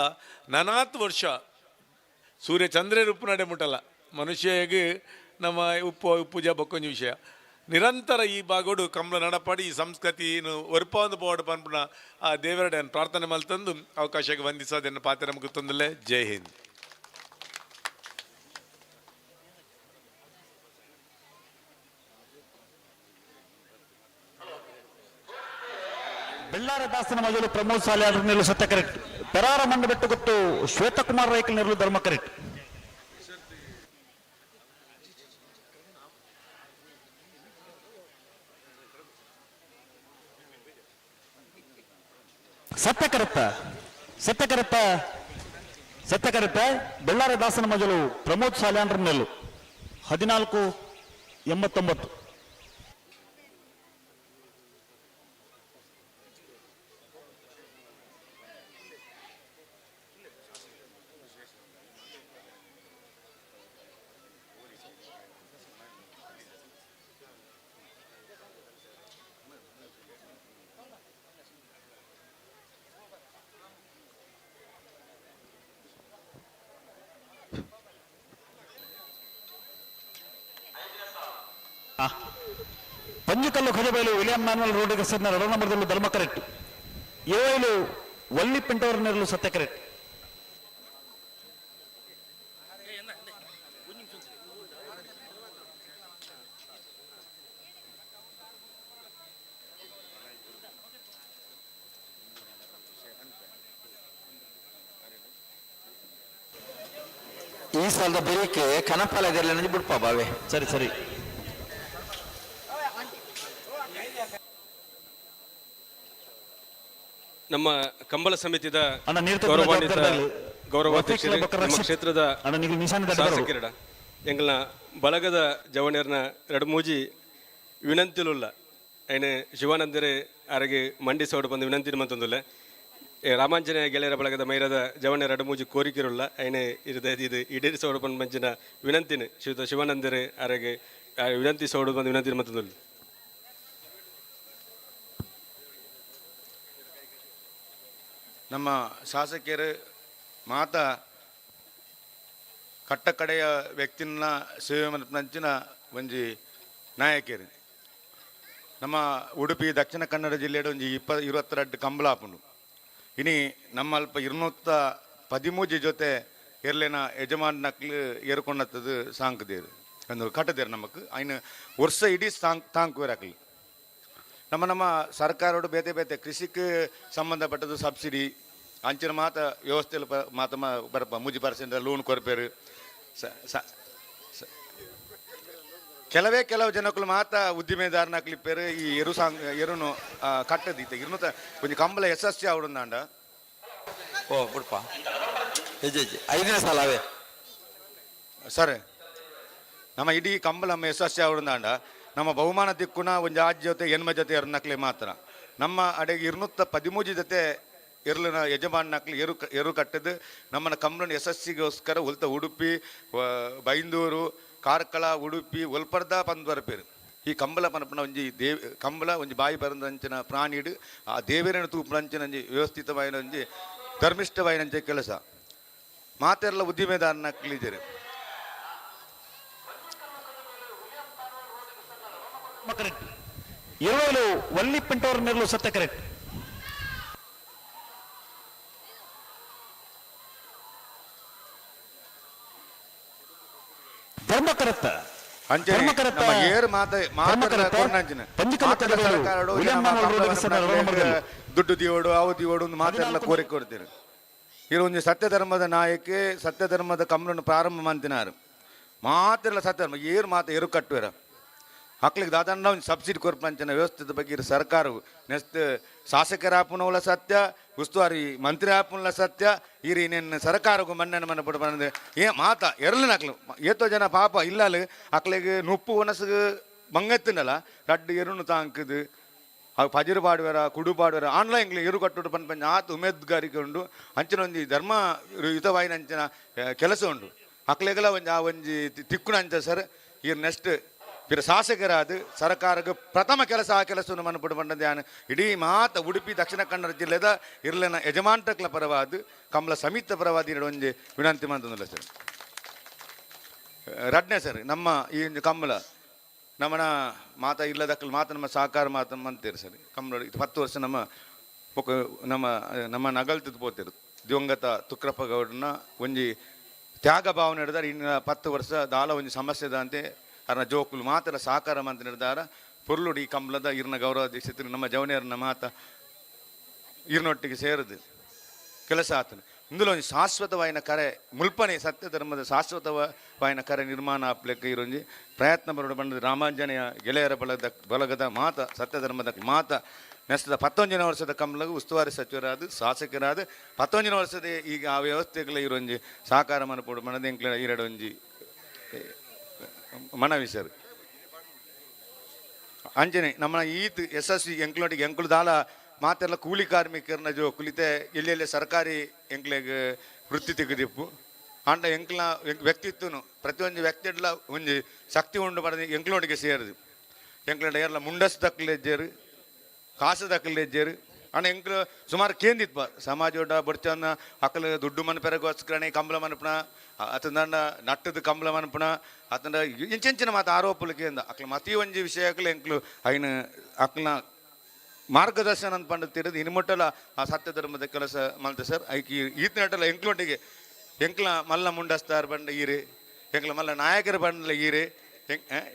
ನನಾತ್ ವರ್ಷ ಸೂರ್ಯ ಚಂದ್ರರು ಉಪ್ಪು ನಡೆ ಮುಟ್ಟಲ್ಲ ಮನುಷ್ಯಗೆ ನಮ್ಮ ಉಪ್ಪು ಜ ಬಕ್ಕೊಂಜಿ ವಿಷಯ ನಿರಂತರ ಈ ಬಾಗೋಡು ಕಮಲ ನಡಪಾಡಿ ಈ ಸಂಸ್ಕೃತಿ ಒರ್ಪೊಂದು ಪೋಡು ಪನ್ಪುಣ ಆ ದೇವರಡೆ ಪ್ರಾರ್ಥನೆ ಮಲ್ತಂದು ಅವಕಾಶಕ್ಕೆ ವಂದಿಸೋದನ್ನು ಪಾತ್ರ ನಮಗೆ ತೊಂದಲೆ ಜೈ ಹಿಂದ್. ಬೆಳ್ಳಾರ ದಾಸನ ಮೊದಲು ಪ್ರಮೋದ್ ಸಾಲಿಯಾಡ್ರ ನೆರಳು ಸತ್ಯ ಕರೆಕ್ಟ್ ಪೆರಾರ ಮಂಡ ಬೆಟ್ಟು ಗೊತ್ತು ಶ್ವೇತಕುಮಾರ್ ರೈಕಲ್ ನೆರಳು ಧರ್ಮ ಕರೆಕ್ಟ್ ಸತ್ಯಕರೆತ್ತ ಬೆಳ್ಳಾರ ದಾಸನ ಮೊದಲು ಪ್ರಮೋದ್ ಸಾಲಿಯಾಡ್ರ ನೆರಳು 1489. ಪಂಜುಕಲ್ಲು ಖಜಬೈಲು ವಿಲಿಯಂ ಮ್ಯಾನುವಲ್ ರೋಡಿಗೆ ಸೇರಿದ 2 ನಂಬರ್ದಲ್ಲೂ ಧರ್ಮ ಕರೆಕ್ಟ್ 7 ವಲ್ಲಿ ಪಿಂಟೋರ್ ನೆರಳು ಸತ್ಯ ಕರೆಕ್ಟ್ ಈ ಸಾಲದ ಬರೀಕೆ ಕನಪಾಲ ಇದೆಲ್ಲ ಬಿಡ್ಪ ಬಾವೆ ಸರಿ ನಮ್ಮ ಕಂಬಳ ಸಮಿತಿದ ಗೌರವಾಧ್ಯಕ್ಷರು ನಮ್ಮ ಕ್ಷೇತ್ರದ ಶಾಸಕರಿಡ ಎಂಗಲ್ನ ಬಳಗದ ಜವಣಿಯರ್ನ 2 ವಿನಂತಿಲುಲ್ಲ ಐನೆ ಶಿವಾನಂದರೇ ಅರಗೆ ಮಂಡಿಸೋಡು ಬಂದು ವಿನಂತಿ ಮಂತೊಂದುಲ್ಲ ರಾಮಾಂಜನೇಯ ಗೆಳೆಯರ ಬಳಗದ ಮೈರದ ಜವಣ್ಯ 2 ಕೋರಿಕೆರುಲ್ಲ ಐನೆ ಇದು ಈಡೇರಿಸೋಡು ಬಂದು ಮಂಚಿನ ವಿನಂತಿನ ಶಿವಾನಂದರೇ ಅರಗೆ ವಿನಂತಿ ಸೋಡು ಬಂದು ವಿನಂತಿ ಮಂತೊಂದುಲ್ಲ ನಮ್ಮ ಶಾಸಕಿಯರು ಮಾತ ಕಟ್ಟಕಡೆಯ ವ್ಯಕ್ತಿನ ಸೇವೆ ಮನಂಚಿನ ಒಂಜಿ ನಾಯಕಿಯರು ನಮ್ಮ ಉಡುಪಿ ದಕ್ಷಿಣ ಕನ್ನಡ ಜಿಲ್ಲೆಯ ಒಂಜಿ 22 ಕಂಬಳಾಪುಂಡು ಇನಿ ನಮ್ಮ ಅಲ್ಪ 213 ಜೊತೆ ಎರ್ಲೆನ ಯಜಮಾನ್ ನಕ್ಲು ಏರ್ಕೊಂಡದ್ದು ಸಾಂಕದೇರು ಅಂದು ಕಟ್ಟದೇರು ನಮಕ್ ಐನು ವರ್ಷ ಇಡೀ ತಾಂಕುವೇರಾಕ್ಲಿ ನಮ್ಮ ಸರ್ಕಾರೋಡು ಬೇತೆ ಬೇತೆ ಕೃಷಿಗೆ ಸಂಬಂಧಪಟ್ಟದ್ದು ಸಬ್ಸಿಡಿ ಅಂಚಿನ ಮಾತ ವ್ಯವಸ್ಥೆಯಲ್ಲಿ ಮಾತ ಬರಪ್ಪ 30% ಲೋನ್ ಕೊರಪೇರು ಕೆಲವು ಜನಕ್ಕಳು ಮಾತ ಉದ್ದಿಮೆದಾರನ ಕ್ಲಿಪ್ಪೇರು ಈ ಎರುನು ಕಟ್ಟದೀತ ಇರ್ನುತ ಕೊಂಚ ಕಂಬಳ ಯಶಸ್ವಿ ಅವಡುಂದಾಂಡ ಓ ಬಿಡ್ಪ 5ನೇ ಸಾಲ ಅವೇ ಸರ್ ನಮ್ಮ ಇಡೀ ಕಂಬಳ ನಮ್ಮ ಯಶಸ್ವಿ ಅವಡುಂದಾಂಡ ನಮ್ಮ ಬಹುಮಾನ ದಿಕ್ಕುನ ಒಂದು ಆಜ್ ಜೊತೆ ಹೆಣ್ಮ ಜೊತೆ ಎರನಕ್ಲೆ ಮಾತ್ರ ನಮ್ಮ ಅಡೆಗೆ 213 ಜೊತೆ ಎರಲಿನ ಯಜಮಾನ್ ನಕ್ಲಿ ಎರು ಕಟ್ಟದು ನಮ್ಮನ್ನ ಕಂಬಳನ ಯಶಸ್ಸಿಗೋಸ್ಕರ ಉಲ್ತ ಉಡುಪಿ ಬೈಂದೂರು ಕಾರ್ಕಳ ಉಡುಪಿ ಒಲ್ಪರ್ದ ಪಂದ್ವರಪೇರು ಈ ಕಂಬಳ ಪನಪನ ಒಂಜಿ ಕಂಬಳ ಒಂಜಿ ಬಾಯಿ ಬರಂದಂಚಿನ ಪ್ರಾಣಿಡು ಆ ದೇವರನ ತೂಪುನಂಚಿನ ವ್ಯವಸ್ಥಿತವಾಯಿನ ಒಂಜಿ ಧರ್ಮಿಷ್ಠವಾಯಿನಂಚ ಕೆಲಸ ಮಾತೆಲ್ಲ ಉದ್ದಿಮೆದಾರನಕ್ಲಿದ್ದೀರಿ ಕರೆಕ್ಟ್ 20 ವಲ್ಲಿ ಪಿಂಟೋರ್ ನೆರಳು ಸತ್ಯ ಕರೆಕ್ಟ್ ಧರ್ಮ ಕರೆಕ್ಟ್ ಅಂಚೆ ನಮ್ಮ ಏರ್ ದುಡ್ಡು ದಿಯೋಡು ಅವು ದಿಯೋಡು ಒಂದು ಮಾತೆಲ್ಲ ಕೋರಿಕೆ ಕೊಡ್ತೀರಿ ಇರು ಒಂದು ಸತ್ಯ ಧರ್ಮದ ನಾಯಕಿ ಸತ್ಯ ಧರ್ಮದ ಕಮ್ಮಲನ್ನು ಪ್ರಾರಂಭ ಮಾಡ್ತಿನಾರು ಮಾತೆಲ್ಲ ಸತ್ಯ ಧರ್ಮ ಏರು ಮಾತು ಎರು ಕಟ್ಟುವರ ಮಕ್ಳಿಗೆ ದಾದಂಡ ಒಂದು ಸಬ್ಸಿಡಿ ಕೊರ್ಪಂಚನ ವ್ಯವಸ್ಥೆದ ಬಗ್ಗೆ ಇರು ಸರ್ಕಾರವು ನೆಕ್ಸ್ಟ್ ಶಾಸಕರ ಆಪುನವಳ ಸತ್ಯ ಉಸ್ತುವಾರಿ ಮಂತ್ರಿ ಆಪುನಲ ಸತ್ಯ ಇರಿ ಇನ್ನೇನು ಸರ್ಕಾರಕ್ಕೂ ಮಣ್ಣನ್ನು ಮನೆ ಬಿಟ್ಟು ಬಂದ ಮಾತ ಎರಲಿನ ಅಕ್ಲು ಏತೋ ಜನ ಪಾಪ ಇಲ್ಲಲು ಅಕ್ಳಿಗೆ ನುಪ್ಪು ಒನಸು ಮಂಗತ್ತಿನಲ್ಲ ರಡ್ಡು ಎರುನು ತಾಂಕದು ಅವು ಪಜಿರು ಪಾಡುವರ ಕುಡು ಪಾಡುವರ ಆನ್ಲೈನ್ ಎರು ಕಟ್ಟು ಪಂಚ ಆತು ಉಮೇದ್ಗಾರಿಕೆ ಉಂಡು ಅಂಚಿನ ಒಂದು ಧರ್ಮ ಯುತವಾಯಿನ ಅಂಚಿನ ಕೆಲಸ ಉಂಡು ಅಕ್ಲೆಗೆಲ್ಲ ಒಂದು ಆ ಒಂಜಿ ತಿಕ್ಕುನ ಅಂಚ ಸರ್ ಇರ್ ನೆಕ್ಸ್ಟ್ ಇರ ಶಾಸಕರಾದ ಸರ್ಕಾರಕ್ಕೆ ಪ್ರಥಮ ಕೆಲಸ ಆ ಕೆಲಸವನ್ನು ಮನಪಡು ಬಂದದ್ದು ಯಾನು ಇಡೀ ಮಾತ ಉಡುಪಿ ದಕ್ಷಿಣ ಕನ್ನಡ ಜಿಲ್ಲೆದ ಇರ್ಲಿನ ಯಜಮಾಂಟಕ್ಲ ಪರವಾದ ಕಮಲ ಸಮಿತ ಪರವಾದ ಇರೋ ಒಂಜಿ ವಿನಂತಿ ಮಂತಂದಿಲ್ಲ ಸರ್ ರಡ್ನೆ ಸರ್ ನಮ್ಮ ಈ ಒಂದು ಕಮಲ ನಮ್ಮನ ಮಾತ ಇಲ್ಲದಕ್ಕಲ್ಲಿ ಮಾತ ನಮ್ಮ ಸಹಕಾರ ಮಾತ ಅಂತೀರಿ ಸರ್ ಕಮಲ 10 ವರ್ಷ ನಮ್ಮ ನಗಲ್ತಿದ್ದು ಪೋತಿರು ದಿವಂಗತ ತುಕ್ರಪ್ಪ ಗೌಡನ ಒಂಜಿ ತ್ಯಾಗ ಭಾವನೆ ಹಿಡಿದಾರೆ ಇನ್ನು 10 ವರ್ಷ ದಾಲ ಒಂಜಿ ಸಮಸ್ಯೆದ ಅಂತೆ ಅರ್ನ ಜೋಕುಲು ಮಾತರ ಸಹಕಾರ ಮಂತ್ ನಿರ್ಧಾರ ಪೊರ್ಲುಡಿ ಕಂಬಳದ ಇರ್ನ ಗೌರವಾಧ್ಯಕ್ಷರು ನಮ್ಮ ಜವನಿಯರ್ನ ಮಾತ ಇರ್ನೊಟ್ಟಿಗೆ ಸೇರಿದು ಕೆಲಸ ಆತನು ಇಂದುలో ಒಂದು ಶಾಶ್ವತವಾಯಿನ ಕರೆ ಮುಲ್ಪನೆ ಸತ್ಯ ಧರ್ಮದ ಶಾಶ್ವತವಾಯಿನ ಕರೆ ನಿರ್ಮಾಣ ಆಪ್ಲೆಕ್ಕ ಇರೊಂಜಿ ಪ್ರಯತ್ನ ಬರೋಡು ಬಂದದ್ದು ರಾಮಾಂಜನೇಯ ಗೆಳೆಯರ ಬಳಗದ ಮಾತ ಸತ್ಯ ಧರ್ಮದ ಮಾತ ನೆಸ್ತದ 11ನೇ ವರ್ಷದ ಕಮಲಗೂ ಉಸ್ತುವಾರಿ ಸಚಿವರಾದ ಶಾಸಕರಾದ 11ನೇ ವರ್ಷದ ಈಗ ಆ ವ್ಯವಸ್ಥೆಗಳ ಇರೊಂಜಿ ಸಹಕಾರ ಮನಪೋಡು ಮನದ ಎಂಕ್ಲ ಇರಡೊಂಜಿ ಮನವಿ ಸರ್ ಅಂಜನೆ ನಮ್ಮ ಈತ್ ಯಶಸ್ವಿ ಎಂಕ್ಲೊಟ್ಟಿಗೆ ಎಂಕ್ಲು ದಾಲ ಮಾತೆಲ್ಲ ಕೂಲಿ ಕಾರ್ಮಿಕರನ್ನ ಜೋ ಕುಲಿತೆ ಎಲ್ಲೆಲ್ಲಿ ಸರ್ಕಾರಿ ಎಂಕ್ಲೆಗೆ ವೃತ್ತಿ ತೆಗೆದಿಪ್ಪು ಅಂಡ ಎಂಕ್ಲ ವ್ಯಕ್ತಿತ್ವನು ಪ್ರತಿಯೊಂದು ವ್ಯಕ್ತಿಡ್ಲ ಒಂಜಿ ಶಕ್ತಿ ಉಂಡು ಬರದು ಎಂಕ್ಲೊಟ್ಟಿಗೆ ಸೇರಿದು ಎಂಕ್ಲ ಎಲ್ಲ ಮುಂಡಸ್ ದಕ್ಕಲೆಜ್ಜೇರು ಕಾಸು ದಕ್ಕಲೆಜ್ಜೇರು ಅಣ್ಣ ಎಂಕ್ಲು ಸುಮಾರು ಕೇಂದಿತ್ಪ ಸಮಾಜೋಡ ಬಡ್ಚನ್ನ ಅಕ್ಕಲು ದುಡ್ಡು ಮನ ಪೆರಗೋಸ್ಕರನೇ ಕಂಬಳ ಮನಪಣ ಅತಂದಂಡ ನಟ್ಟದ ಕಂಬಳ ಮನಪಣ ಅತಂಡ ಇಂಚಿನ ಮಾತು ಆರೋಪಲು ಕೇಂದ ಅಕ್ಲ ಮತಿ ಒಂಜಿ ವಿಷಯಕ್ಕಲು ಎಂಕ್ಲು ಐನ ಅಕ್ಲನ ಮಾರ್ಗದರ್ಶನ ಅಂತ ಪಂಡಿತಿರೋದು ಇನ್ನು ಮುಟ್ಟಲ್ಲ ಆ ಸತ್ಯ ಧರ್ಮದ ಕೆಲಸ ಮಲ್ತೆ ಸರ್ ಐಕಿ ಈತನಟಲ್ಲ ಎಂಕ್ಲೊಟ್ಟಿಗೆ ಎಂಕ್ಲ ಮಲ್ಲ ಮುಂಡಸ್ತಾರ್ ಬಂಡ ಈರೆ ಎಂಕ್ಲ ಮಲ್ಲ ನಾಯಕರ ಬಂಡಲ ಈರೆ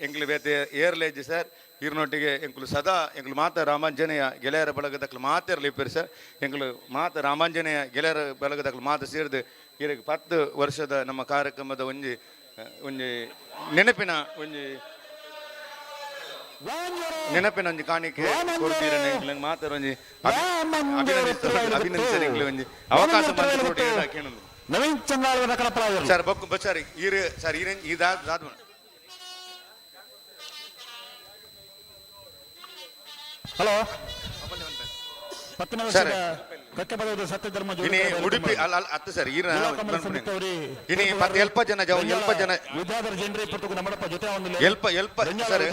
ಎಂಕ್ಲು ಬೇತೆ ಏರ್ಲೇಜ್ ಸರ್ ಇರ್ನೊಟ್ಟಿಗೆ ಎಂಕ್ಲು ಸದಾ ಎಂಕ್ಲು ಮಾತ ರಾಮಾಂಜನೇಯ ಗೆಳೆಯರ ಬಳಗದಕ್ಲು ಮಾತಿರಲಿ ಇಪ್ಪರು ಸರ್ ಎಂಕ್ಲು ಮಾತ ರಾಮಾಂಜನೇಯ ಗೆಳೆಯರ ಬಳಗದಕ್ಲು ಮಾತು ಸೇರಿದು ಈರಿಗೆ 10 ವರ್ಷದ ನಮ್ಮ ಕಾರ್ಯಕ್ರಮದ ಒಂಜಿ ನೆನಪಿನ ಒಂಜಿ ಕಾಣಿಕೆ ಕೊಡ್ತೀರನೆ ಮಾತಾರ ಒಂಜಿ ಅಭಿನಂದಿಸರಿ ಒಂಜಿ ಅವಕಾಶ ನವೀನ್ ಚಂದ್ರಾಳ ಕಳಪರಾಯರು ಸರ್ ಬಕ್ಕು ಬಚಾರಿ ಈರು ಸರ್ ಈರೇನ್ ಈ ದಾದ ಹಲೋ 10ನೇ ವರ್ಷದ ಕಕ್ಕೆಪದದ ಸತ್ಯ ಧರ್ಮ ಉಡುಪಿ ಅಲ್ಲ ಅತ್ತ ಸರ್ ಈರ ಇನಿ ಎಲ್ಪ ಜನ ವಿದ್ಯಾಧರ ಜನರೇ ಪುಟ್ಟಕು ನಮ್ಮಪ್ಪ ಜೊತೆ ಒಂದು ಎಲ್ಪ ಸರ್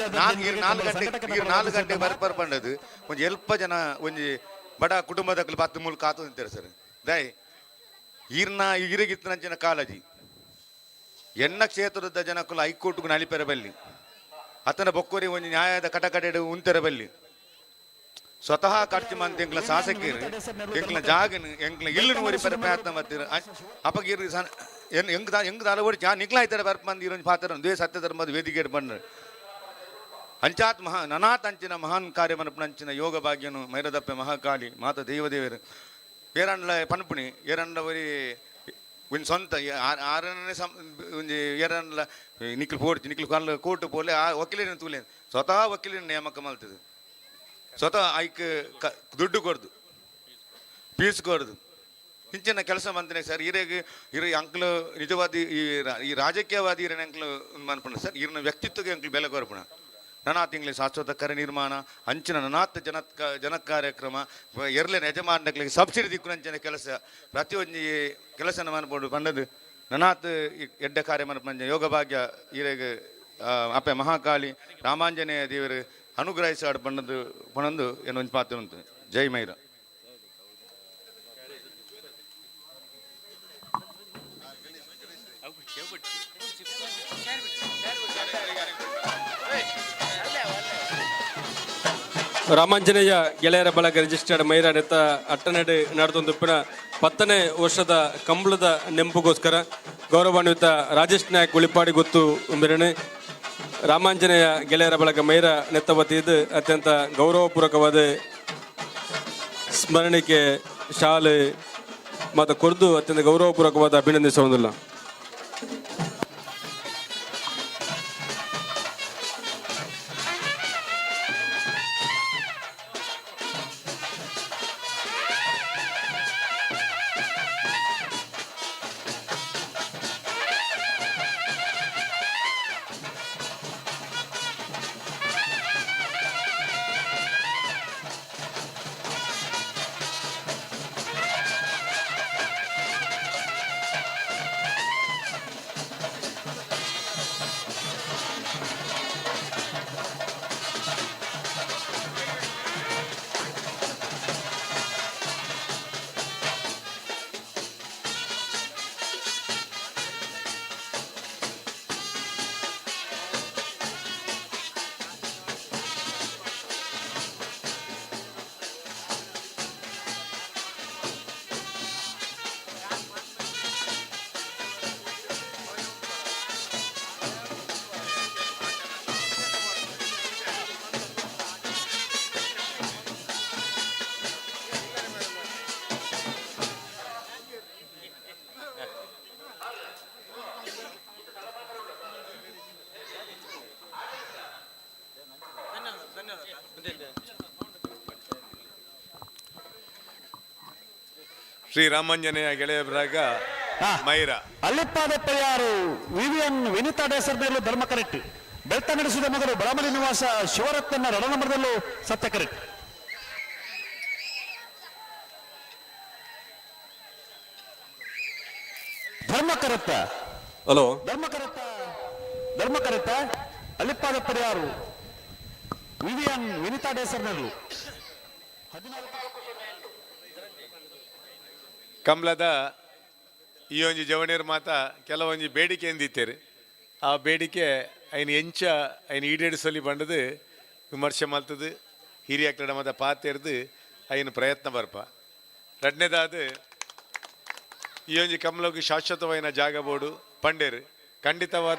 4 ಗಂಟೆ ಬರ್ಪರ್ ಪಂಡದು ಒಂಜಿ ಎಲ್ಪ ಜನ ಒಂಜಿ ಬಡ ಕುಟುಂಬದ 10 ಮೂಲ ಕಾತು ಅಂತಾರೆ ಸರ್ ದೈ ಈರ್ನ ಈರಗಿತ್ತನಂಚಿನ ಕಾಳಜಿ ಎನ್ನ ಕ್ಷೇತ್ರದ ಜನಕ್ಕಲು ಹೈಕೋರ್ಟ್ಗೂ ನಲಿಪೆರಬಲ್ಲಿ ಅತನ ಬೊಕ್ಕೋರಿ ಒಂಜಿ ನ್ಯಾಯದ ಕಟಕಡೆ ಉಂತೆರಬಲ್ಲಿ ಸ್ವತಃ ಖರ್ಚು ಮಂತ್ ಎಂಕ್ಲ ಶಾಸಕರು ಎಂಕ್ಲ ಜಾಗನ್ ಎಂಕ್ಲ ಇಲ್ಲನು ಒರಿ ಪರ ಪ್ರಯತ್ನ ಮಾಡ್ತೀರ ಅಪಗಿರ್ ಎಂಗ್ ದಾಲ ಓಡಿ ಜಾ ನಿಕ್ಲಾಯ್ತಾರೆ ಬರ್ಪಂದು ಇರೋ ಪಾತ್ರ ದ್ವೇ ಸತ್ಯ ಧರ್ಮದ ವೇದಿಕೆ ಬಂದ್ರೆ ಅಂಚಾತ್ ನನಾತ್ ಅಂಚಿನ ಮಹಾನ್ ಕಾರ್ಯ ಮನಪನಂಚಿನ ಯೋಗ ಭಾಗ್ಯನು ಮೈರದಪ್ಪೆ ಮಹಾಕಾಳಿ ಮಾತ ದೇವದೇವರು ಏರಂಡ್ಲ ಪನ್ಪುಣಿ ಏರಂಡ್ಲ ಒರಿ ಒಂದು ಸ್ವಂತ 6ನೇ ಒಂಜಿ ಏರಂಡ್ಲ ನಿಕ್ಲು ಪೋಡ್ತಿ ನಿಕ್ಲು ಕಲ್ಲು ಕೋರ್ಟ್ ಪೋಲೆ ಆ ವಕೀಲಿನ ತೂಲೆ ಸ್ವತಃ ವಕೀಲಿನ ನೇಮಕ ಮಾಡ್ತದೆ ಸ್ವತಃ ಐಕ್ ದುಡ್ಡು ಕೊಡ್ದು ಫೀಸ್ ಕೊಡ್ದು ಇಂಚಿನ ಕೆಲಸ ಬಂತನೇ ಸರ್ ಇರ ಅಂಕ್ಲು ನಿಜವಾದಿ ಈ ರಾಜಕೀಯವಾದಿ ಇರನ ಅಂಕ್ಲು ಮನ್ಪಣ ಸರ್ ಇರನ ವ್ಯಕ್ತಿತ್ವಕ್ಕೆ ಅಂಕ್ಲು ಬೆಲೆ ಕೊರ್ಪಣ ನನಾತ್ ಇಂಗ್ಲಿ ಶಾಶ್ವತ ಕರೆ ನಿರ್ಮಾಣ ಅಂಚಿನ ನನಾತ್ ಜನ ಕಾರ್ಯಕ್ರಮ ಎರ್ಲೇನ ಯಜಮಾನಗಳಿಗೆ ಸಬ್ಸಿಡಿ ದಿಕ್ಕುನಂಚಿನ ಕೆಲಸ ಪ್ರತಿಯೊಂದು ಕೆಲಸನ ಮನ್ಪಡು ಪಂಡದು ನನಾತ್ ಎಡ್ಡ ಕಾರ್ಯ ಮನ್ಪಂಜ ಯೋಗ ಭಾಗ್ಯ ಈರೆಗೆ ಅಪ್ಪೆ ಮಹಾಕಾಳಿ ರಾಮಾಂಜನೇಯ ದೇವರು ಅನುಗ್ರಹಿಸಾಡು ಪಣಂದು ಏನೊಂದು ಪಾತ್ರ ಉಂಟು ಜೈ ಮೈರ ರಾಮಾಂಜನೇಯ ಗೆಳೆಯರ ಬಳಗ ರಿಜಿಸ್ಟರ್ಡ್ ಮೈರಾ ನೆತ್ತ ಅಟ್ಟನಡೆ ನಡೆದೊಂದುಪ್ಪಿನ 10ನೇ ವರ್ಷದ ಕಂಬಳದ ನೆಂಪುಗೋಸ್ಕರ ಗೌರವಾನ್ವಿತ ರಾಜೇಶ್ ನಾಯಕ್ ಉಳಿಪಾಡಿ ಗೊತ್ತು ಮೆರಣೆ ರಾಮಾಂಜನೇಯ ಗೆಳೆಯರ ಬಳಗ ಮೈರ ನೆತ್ತವತಿದ್ದು ಅತ್ಯಂತ ಗೌರವಪೂರ್ವಕವಾದ ಸ್ಮರಣಿಕೆ ಶಾಲೆ ಮತ್ತು ಕೊರ್ದು ಅತ್ಯಂತ ಗೌರವಪೂರ್ವಕವಾದ ಅಭಿನಂದಿಸುವುದಿಲ್ಲ. ಶ್ರೀ ರಾಮಾಂಜನೇಯ ಗೆಳೆಯ ಬಳಗ ಮೈರಾ ಅಲ್ಲಿಪ್ಪಾದೆಪ್ಪಯ್ಯಾರು ವಿವಿಎನ್ ವಿನಿತಾ ಡೇಸರ್ನಲ್ಲೂ ಧರ್ಮ ಕರೆಕ್ಟ್ ಬೆಳ್ತ ನಡೆಸಿದ ಮೊದಲು ಬಳಮಲಿ ನಿವಾಸ ಶಿವರತ್ನ ರಣನಂಬರದಲ್ಲೂ ಸತ್ಯ ಕರೆಕ್ಟ್. ಧರ್ಮ ಕರೆತ್ತ ಹಲೋ ಧರ್ಮ ಕರೆತ್ತ ಅಲ್ಲಿಪ್ಪಾದೆಪ್ಪಯ್ಯಾರು ವಿವಿಎನ್ ವಿನಿತಾ ಡೇಸರ್ನಲ್ಲೂ ಕಮಲದ ಈ ಒಂಜಿ ಜವಣಿಯರ್ ಮಾತ ಕೆಲವೊಂಜಿ ಬೇಡಿಕೆ ಎಂದಿತ್ತೇರು. ಆ ಬೇಡಿಕೆ ಐನು ಎಂಚ ಐನು ಈಡೇರಿಸಲಿ ಬಂಡದು ವಿಮರ್ಶೆ ಮಲ್ತದು ಹಿರಿಯ ಕ್ರೀಡಮದ ಪಾತೆರ್ದು ಐನು ಪ್ರಯತ್ನ ಬರ್ಪ. ಎರಡನೇದಾದ ಈ ಒಂಜಿ ಕಮಲಗೆ ಶಾಶ್ವತವಾದ ಜಾಗ ಬೋಡು ಪಂಡೇರು ಖಂಡಿತವಾದ